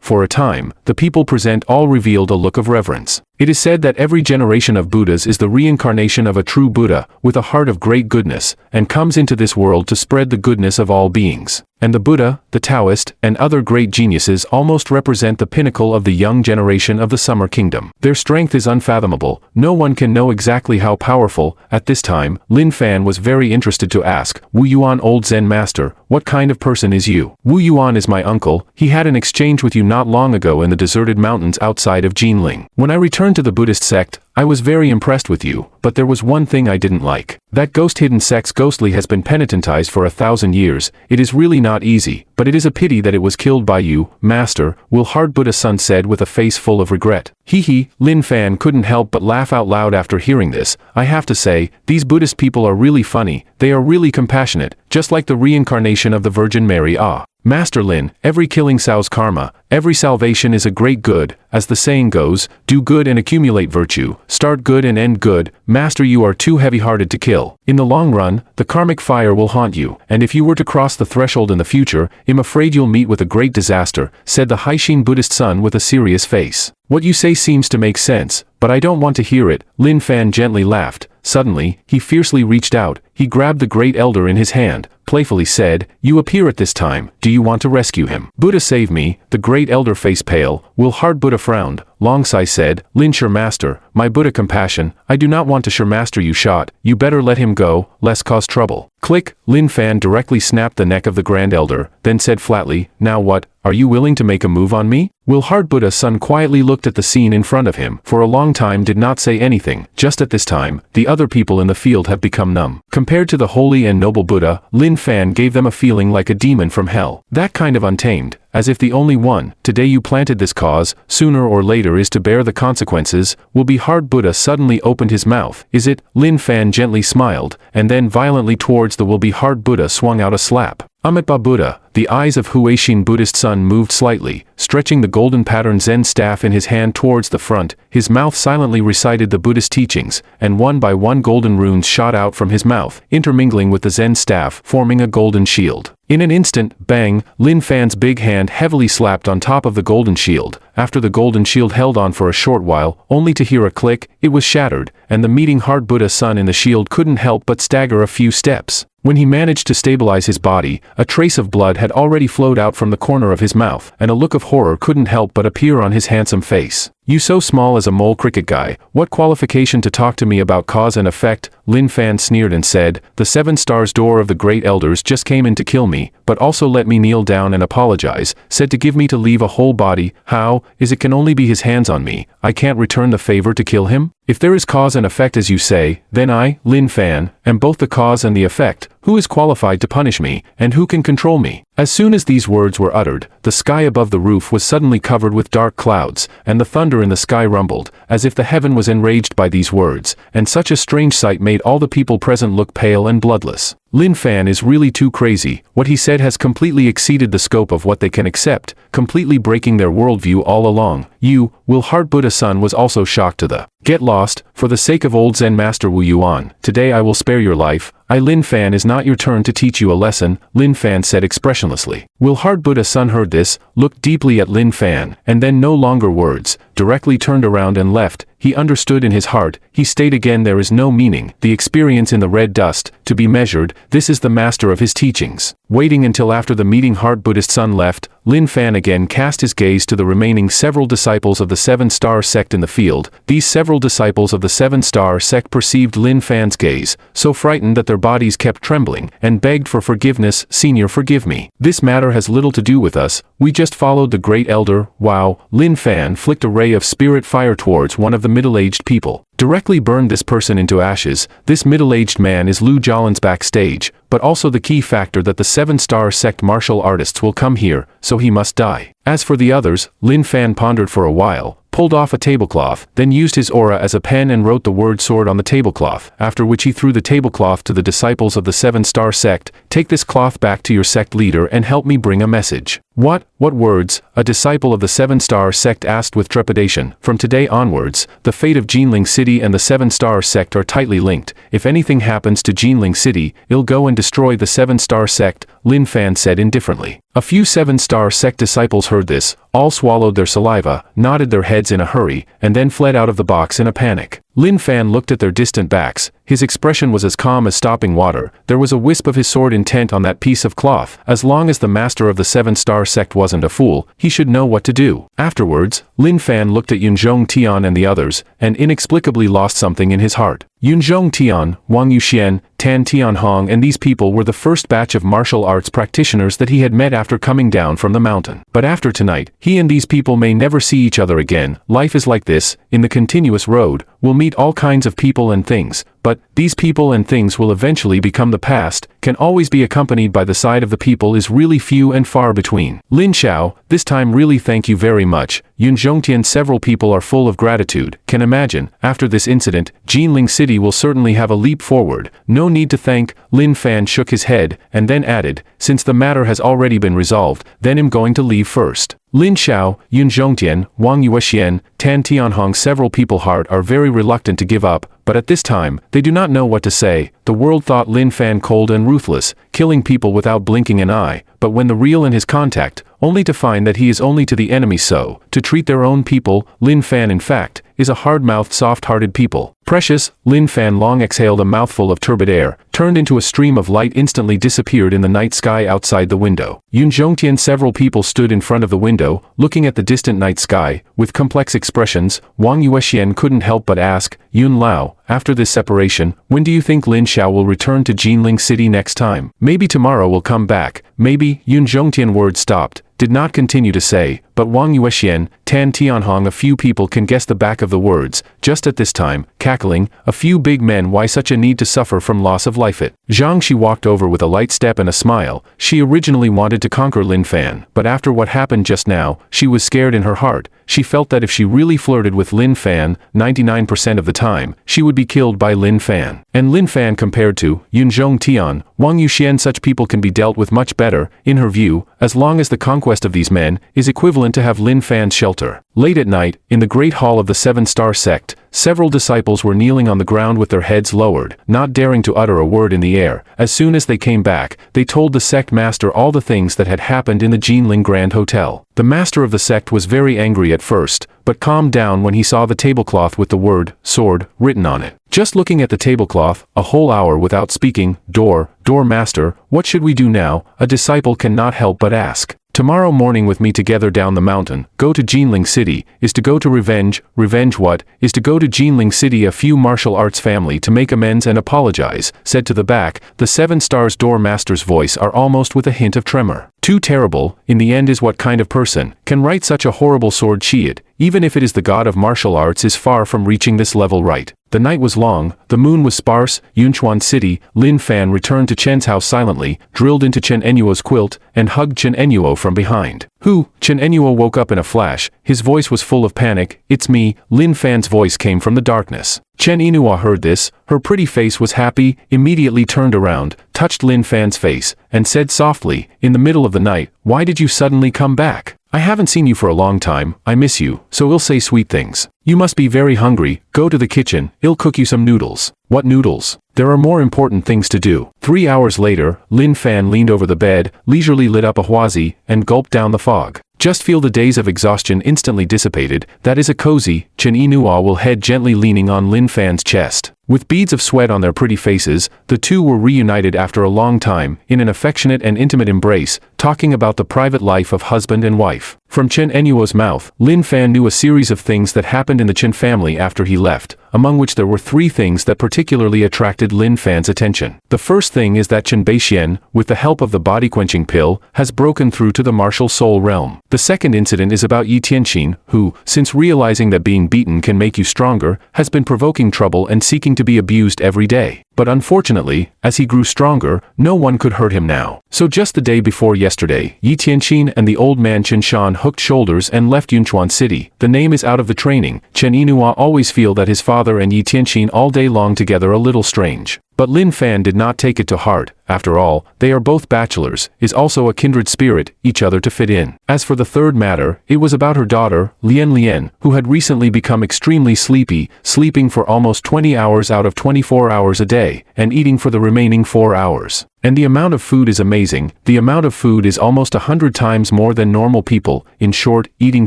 For a time, the people present all revealed a look of reverence. It is said that every generation of Buddhas is the reincarnation of a true Buddha, with a heart of great goodness, and comes into this world to spread the goodness of all beings. And the Buddha, the Taoist, and other great geniuses almost represent the pinnacle of the young generation of the Summer Kingdom. Their strength is unfathomable. No one can know exactly how powerful. At this time, Lin Fan was very interested to ask, "Wu Yuan, old Zen master, what kind of person is you?" "Wu Yuan is my uncle. He had an exchange with you not long ago in the deserted mountains outside of Jinling. When I returned to the Buddhist sect, I was very impressed with you, but there was one thing I didn't like. That ghost-hidden sect's ghostly has been penitentized for 1,000 years. It is really not easy, but it is a pity that it was killed by you, master," Will Hard Buddha's son said with a face full of regret. Hee, Lin Fan couldn't help but laugh out loud after hearing this. "I have to say, these Buddhist people are really funny. They are really compassionate, just like the reincarnation of the Virgin Mary." Master Lin, every killing sows karma, every salvation is a great good, as the saying goes, do good and accumulate virtue, start good and end good, Master you are too heavy-hearted to kill. In the long run, the karmic fire will haunt you, and if you were to cross the threshold in the future, I'm afraid you'll meet with a great disaster, said the Haishin Buddhist son with a serious face. What you say seems to make sense, but I don't want to hear it, Lin Fan gently laughed. Suddenly, he fiercely reached out, he grabbed the great elder in his hand, playfully said, you appear at this time, do you want to rescue him? Buddha save me, the great elder face pale, will hard Buddha frowned, Long Sai said, Lin Sure Master, my Buddha compassion, I do not want to Sure Master you shot, you better let him go, lest cause trouble. Click, Lin Fan directly snapped the neck of the grand elder, then said flatly, now what, are you willing to make a move on me? Will Hard Buddha's son quietly looked at the scene in front of him, for a long time did not say anything, just at this time, the other people in the field have become numb. Compared to the holy and noble Buddha, Lin Fan gave them a feeling like a demon from hell. That kind of untamed, as if the only one, today you planted this cause, sooner or later is to bear the consequences, will be Hard Buddha suddenly opened his mouth, is it? Lin Fan gently smiled, and then violently towards the will be Hard Buddha swung out a slap. Amitabha Buddha, the eyes of Huaishin Buddhist son moved slightly, stretching the golden pattern Zen staff in his hand towards the front, his mouth silently recited the Buddhist teachings, and one by one golden runes shot out from his mouth, intermingling with the Zen staff, forming a golden shield. In an instant, bang, Lin Fan's big hand heavily slapped on top of the golden shield. After the golden shield held on for a short while, only to hear a click, it was shattered, and the meeting Hard Buddha son in the shield couldn't help but stagger a few steps. When he managed to stabilize his body, a trace of blood had already flowed out from the corner of his mouth, and a look of horror couldn't help but appear on his handsome face. You so small as a mole cricket guy, what qualification to talk to me about cause and effect? Lin Fan sneered and said, the 7 stars door of the great elders just came in to kill me, but also let me kneel down and apologize, said to give me to leave a whole body, how, is it can only be his hands on me, I can't return the favor to kill him? If there is cause and effect as you say, then I, Lin Fan, am both the cause and the effect, who is qualified to punish me, and who can control me? As soon as these words were uttered, the sky above the roof was suddenly covered with dark clouds, and the thunder in the sky rumbled, as if the heaven was enraged by these words, and such a strange sight made all the people present look pale and bloodless. Lin Fan is really too crazy, what he said has completely exceeded the scope of what they can accept, completely breaking their worldview all along. You, Will Hard Buddha son was also shocked to the get lost, for the sake of old Zen Master Wu Yuan, today I will spare your life, Lin Fan is not your turn to teach you a lesson, Lin Fan said expressionlessly. Will Hard Buddha son heard this, looked deeply at Lin Fan, and then no longer words, directly turned around and left. He understood in his heart, he stayed again there is no meaning, the experience in the red dust, to be measured, this is the master of his teachings. Waiting until after the meeting Hard Buddhist son left, Lin Fan again cast his gaze to the remaining several disciples of the 7-star sect in the field. These several disciples of the 7-star sect perceived Lin Fan's gaze, so frightened that their bodies kept trembling, and begged for forgiveness, Senior forgive me. This matter has little to do with us, we just followed the great elder. Wow, Lin Fan flicked a ray of spirit fire towards one of the middle-aged people. Directly burned this person into ashes. This middle-aged man is Lu Jialan's backstage, but also the key factor that the 7-star sect martial artists will come here, so he must die. As for the others, Lin Fan pondered for a while, pulled off a tablecloth, then used his aura as a pen and wrote the word sword on the tablecloth, after which he threw the tablecloth to the disciples of the 7-star sect. Take this cloth back to your sect leader and help me bring a message. What words? A disciple of the 7-star sect asked with trepidation. From today onwards, the fate of Jinling City and the 7-star sect are tightly linked. If anything happens to Jinling City, it'll go and destroy the 7-star sect, Lin Fan said indifferently. A few 7-star sect disciples heard this, all swallowed their saliva, nodded their heads in a hurry, and then fled out of the box in a panic. Lin Fan looked at their distant backs, his expression was as calm as stopping water, there was a wisp of his sword intent on that piece of cloth. As long as the master of the 7-star sect wasn't a fool, he should know what to do. Afterwards, Lin Fan looked at Yunzhong Tian and the others, and inexplicably lost something in his heart. Yunzhong Tian, Wang Yuxian, Tan Tianhong and these people were the first batch of martial arts practitioners that he had met after coming down from the mountain. But after tonight, he and these people may never see each other again. Life is like this, in the continuous road, we'll meet all kinds of people and things, but these people and things will eventually become the past, can always be accompanied by the side of the people is really few and far between. Lin Xiao, this time really thank you very much. Yun Zhongtian, several people are full of gratitude. Can imagine, after this incident, Jinling City will certainly have a leap forward. No need to thank. Lin Fan shook his head, and then added, since the matter has already been resolved, then I'm going to leave first. Lin Xiao, Yun Zhongtian, Wang Yuexian, Tan Tianhong, several people heart are very reluctant to give up, but at this time, they do not know what to say. The world thought Lin Fan cold and ruthless, killing people without blinking an eye, but when the real in his contact, only to find that he is only to the enemy so, to treat their own people, Lin Fan in fact, is a hard-mouthed soft-hearted people. Precious, Lin Fan long exhaled a mouthful of turbid air, turned into a stream of light, instantly disappeared in the night sky outside the window. Yun Zhongtian, several people stood in front of the window, looking at the distant night sky, with complex expressions. Wang Yuexian couldn't help but ask, Yun Lao, after this separation, when do you think Lin Xiao will return to Jinling City next time? Maybe tomorrow will come back, maybe. Yun Zhongtian word stopped, did not continue to say, but Wang Yuexian, Tan Tianhong, a few people can guess the back of the words, just at this time, cackling, a few big men, why such a need to suffer from loss of life? It. Zhang Shi walked over with a light step and a smile. She originally wanted to conquer Lin Fan, but after what happened just now, she was scared in her heart. She felt that if she really flirted with Lin Fan, 99% of the time, she would be killed by Lin Fan. And Lin Fan compared to Yun Zhongtian, Wang Yuxian, such people can be dealt with much better, in her view, as long as the conquest of these men is equivalent to have Lin Fan's shelter. Late at night, in the great hall of the Seven-Star Sect, several disciples were kneeling on the ground with their heads lowered, not daring to utter a word in the air. As soon as they came back, they told the sect master all the things that had happened in the Jinling Grand Hotel. The master of the sect was very angry at first, but calmed down when he saw the tablecloth with the word, sword, written on it. Just looking at the tablecloth, a whole hour without speaking. Door master, what should we do now? A disciple cannot help but ask. Tomorrow morning with me together down the mountain, go to Jinling City, is to go to revenge. Revenge what? Is to go to Jinling City, a few martial arts family to make amends and apologize, said to the back, the 7 stars door master's voice are almost with a hint of tremor. Too terrible, in the end is what kind of person can write such a horrible sword Chiad, even if it is the god of martial arts is far from reaching this level right. The night was long, the moon was sparse. Yunchuan City, Lin Fan returned to Chen's house silently, drilled into Chen Enuo's quilt, and hugged Chen Enuo from behind. Who? Chen Enuo woke up in a flash, his voice was full of panic. It's me. Lin Fan's voice came from the darkness. Chen Enuo heard this, her pretty face was happy, immediately turned around, touched Lin Fan's face, and said softly, in the middle of the night, why did you suddenly come back? I haven't seen you for a long time, I miss you, so we'll say sweet things. You must be very hungry, go to the kitchen, I'll cook you some noodles. What noodles? There are more important things to do. 3 hours later, Lin Fan leaned over the bed, leisurely lit up a huazi, and gulped down the fog. Just feel the days of exhaustion instantly dissipated, that is a cozy. Chen Enua will head gently leaning on Lin Fan's chest. With beads of sweat on their pretty faces, the two were reunited after a long time, in an affectionate and intimate embrace, talking about the private life of husband and wife. From Chen Enuo's mouth, Lin Fan knew a series of things that happened in the Chen family after he left, among which there were 3 things that particularly attracted Lin Fan's attention. The first thing is that Chen Beixian, with the help of the body-quenching pill, has broken through to the martial soul realm. The second incident is about Yi Tianqin, who, since realizing that being beaten can make you stronger, has been provoking trouble and seeking to be abused every day. But unfortunately, as he grew stronger, no one could hurt him now. So just the day before yesterday, Yi Tianqin and the old man Chen Shan hooked shoulders and left Yunchuan City. The name is out of the training. Chen Enua always feel that his father and Yi Tianqin all day long together a little strange. But Lin Fan did not take it to heart. After all, they are both bachelors, is also a kindred spirit, each other to fit in. As for the third matter, it was about her daughter, Lian, who had recently become extremely sleepy, sleeping for almost 20 hours out of 24 hours a day, and eating for the remaining 4 hours. And the amount of food is amazing. The amount of food is almost 100 times more than normal people. In short, eating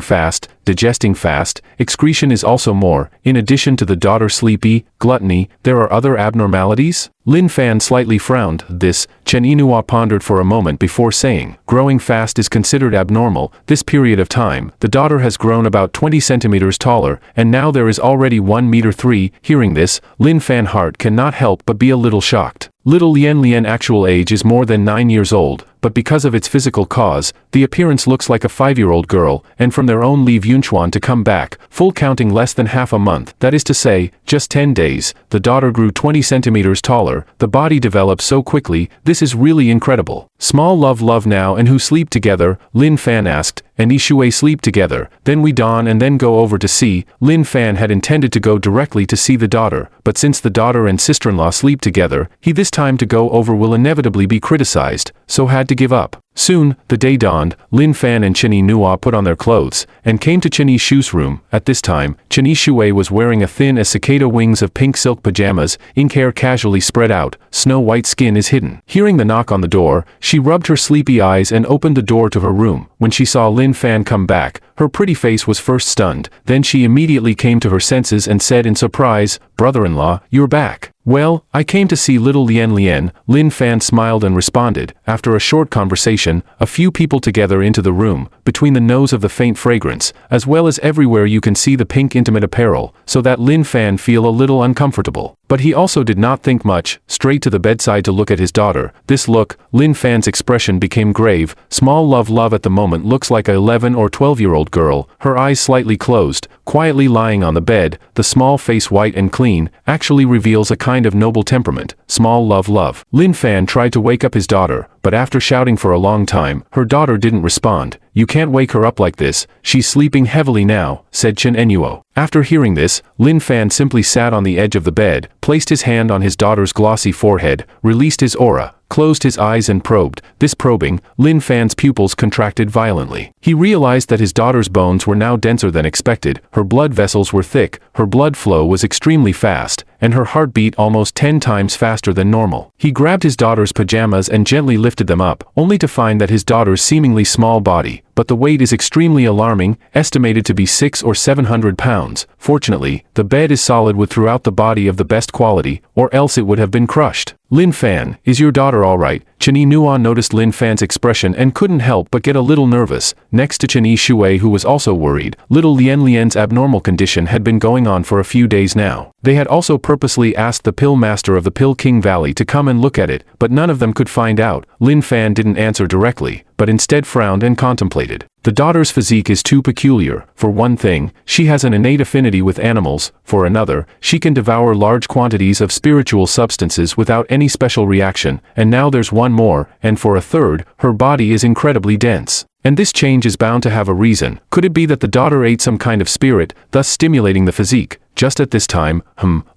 fast, digesting fast, excretion is also more. In addition to the daughter sleepy, gluttony, there are other abnormalities? Lin Fan slightly frowned. This, Chen Enua pondered for a moment before saying, growing fast is considered abnormal. This period of time, the daughter has grown about 20 centimeters taller, and now there is already 1 meter 3. Hearing this, Lin Fan heart cannot help but be a little shocked. Little Lian actual age is more than 9 years old, but because of its physical cause, the appearance looks like a 5-year-old girl, and from their own leave Yunchuan to come back, full counting less than half a month, that is to say, just 10 days, the daughter grew 20 centimeters taller, the body developed so quickly, this is really incredible. Small love now and who sleep together, Lin Fan asked, and Ishui sleep together, then we dawn and then go over to see. Lin Fan had intended to go directly to see the daughter, but since the daughter and sister-in-law sleep together, he this time to go over will inevitably be criticized, so had to give up. Soon, the day dawned, Lin Fan and Chen Yinhua put on their clothes, and came to Chen Yishu's room. At this time, Chen Yishui was wearing a thin as cicada wings of pink silk pajamas, ink hair casually spread out, snow-white skin is hidden. Hearing the knock on the door, she rubbed her sleepy eyes and opened the door to her room. When she saw Lin Fan come back, her pretty face was first stunned, then she immediately came to her senses and said in surprise, "Brother-in-law, you're back." "Well, I came to see little Lien." Lin Fan smiled and responded. After a short conversation, a few people together into the room, between the nose of the faint fragrance, as well as everywhere you can see the pink intimate apparel, so that Lin Fan feel a little uncomfortable. But he also did not think much, straight to the bedside to look at his daughter. This look, Lin Fan's expression became grave. Small love at the moment looks like a 11 or 12-year-old girl, her eyes slightly closed, quietly lying on the bed, the small face white and clean, actually reveals a kind of noble temperament. Small love. Lin Fan tried to wake up his daughter, but after shouting for a long time, her daughter didn't respond. "You can't wake her up like this, she's sleeping heavily now," said Chen Enuo. After hearing this, Lin Fan simply sat on the edge of the bed, placed his hand on his daughter's glossy forehead, released his aura, closed his eyes and probed. This probing, Lin Fan's pupils contracted violently. He realized that his daughter's bones were now denser than expected, her blood vessels were thick, her blood flow was extremely fast, and her heart beat almost 10 times faster than normal. He grabbed his daughter's pajamas and gently lifted them up, only to find that his daughter's seemingly small body, but the weight is extremely alarming, estimated to be 600 or 700 pounds. Fortunately, the bed is solid with throughout the body of the best quality, or else it would have been crushed. "Lin Fan, is your daughter all right?" Chen Yinhua noticed Lin Fan's expression and couldn't help but get a little nervous. Next to Chen Yishui, who was also worried, little Lien's abnormal condition had been going on for a few days now. They had also purposely asked the Pill Master of the Pill King Valley to come and look at it, but none of them could find out. Lin Fan didn't answer directly, but instead frowned and contemplated. The daughter's physique is too peculiar. For one thing, she has an innate affinity with animals. For another, she can devour large quantities of spiritual substances without any special reaction, and now there's one more, and for a third, her body is incredibly dense. And this change is bound to have a reason. Could it be that the daughter ate some kind of spirit, thus stimulating the physique? Just at this time,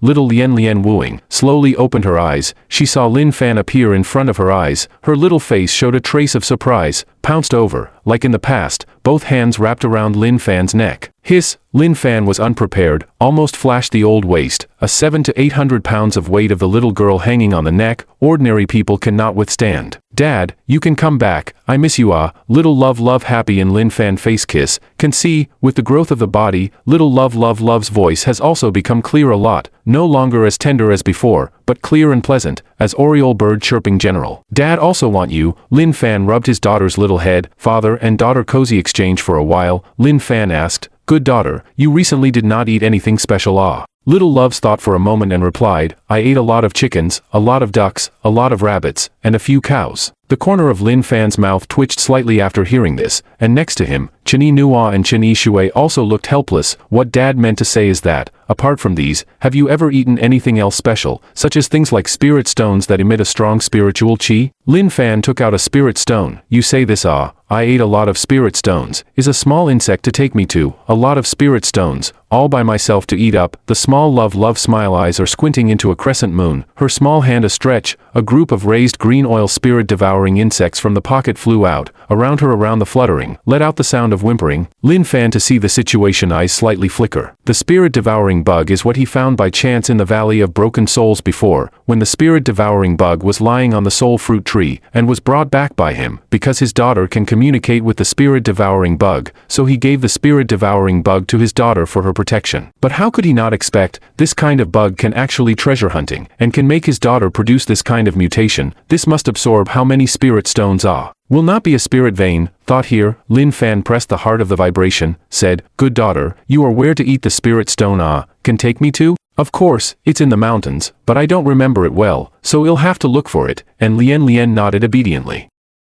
little Lien wooing, slowly opened her eyes. She saw Lin Fan appear in front of her eyes. Her little face showed a trace of surprise, pounced over, like in the past, both hands wrapped around Lin Fan's neck. Hiss! Lin Fan was unprepared, almost flashed the old waist, a 700 to 800 pounds of weight of the little girl hanging on the neck, ordinary people cannot withstand. "Dad, you can come back, I miss you little love happy in Lin Fan face kiss, can see, with the growth of the body, little love's voice has also become clear a lot, no longer as tender as before, but clear and pleasant, as Oriole bird chirping general. "Dad also want you." Lin Fan rubbed his daughter's little head. Father and daughter cozy exchange for a while. Lin Fan asked, "Good daughter, you recently did not eat anything special Little Loves thought for a moment and replied, "I ate a lot of chickens, a lot of ducks, a lot of rabbits, and a few cows." The corner of Lin Fan's mouth twitched slightly after hearing this, and next to him, Chen Yinhua and Chen Yishui also looked helpless. What Dad meant to say is that, apart from these, have you ever eaten anything else special, such as things like spirit stones that emit a strong spiritual chi? Lin Fan took out a spirit stone. "You say this I ate a lot of spirit stones. Is a small insect to take me to, a lot of spirit stones, all by myself to eat up." The small love smile eyes are squinting into a crescent moon, her small hand a stretch, a group of raised green oil spirit devouring insects from the pocket flew out, around her around the fluttering, let out the sound of whimpering. Lin Fan to see the situation eyes slightly flicker. The spirit devouring bug is what he found by chance in the Valley of Broken Souls before, when the spirit devouring bug was lying on the soul fruit tree, and was brought back by him, because his daughter can communicate with the spirit devouring bug, so he gave the spirit devouring bug to his daughter for her protection. But how could he not expect, this kind of bug can actually treasure hunting, and can make his daughter produce this kind of mutation? This must absorb how many spirit stones will not be a spirit vein, thought here. Lin Fan pressed the heart of the vibration, said, "Good daughter, you are where to eat the spirit stone can take me to? Of course, it's in the mountains, but I don't remember it well, so you'll have to look for it," and Lien nodded obediently.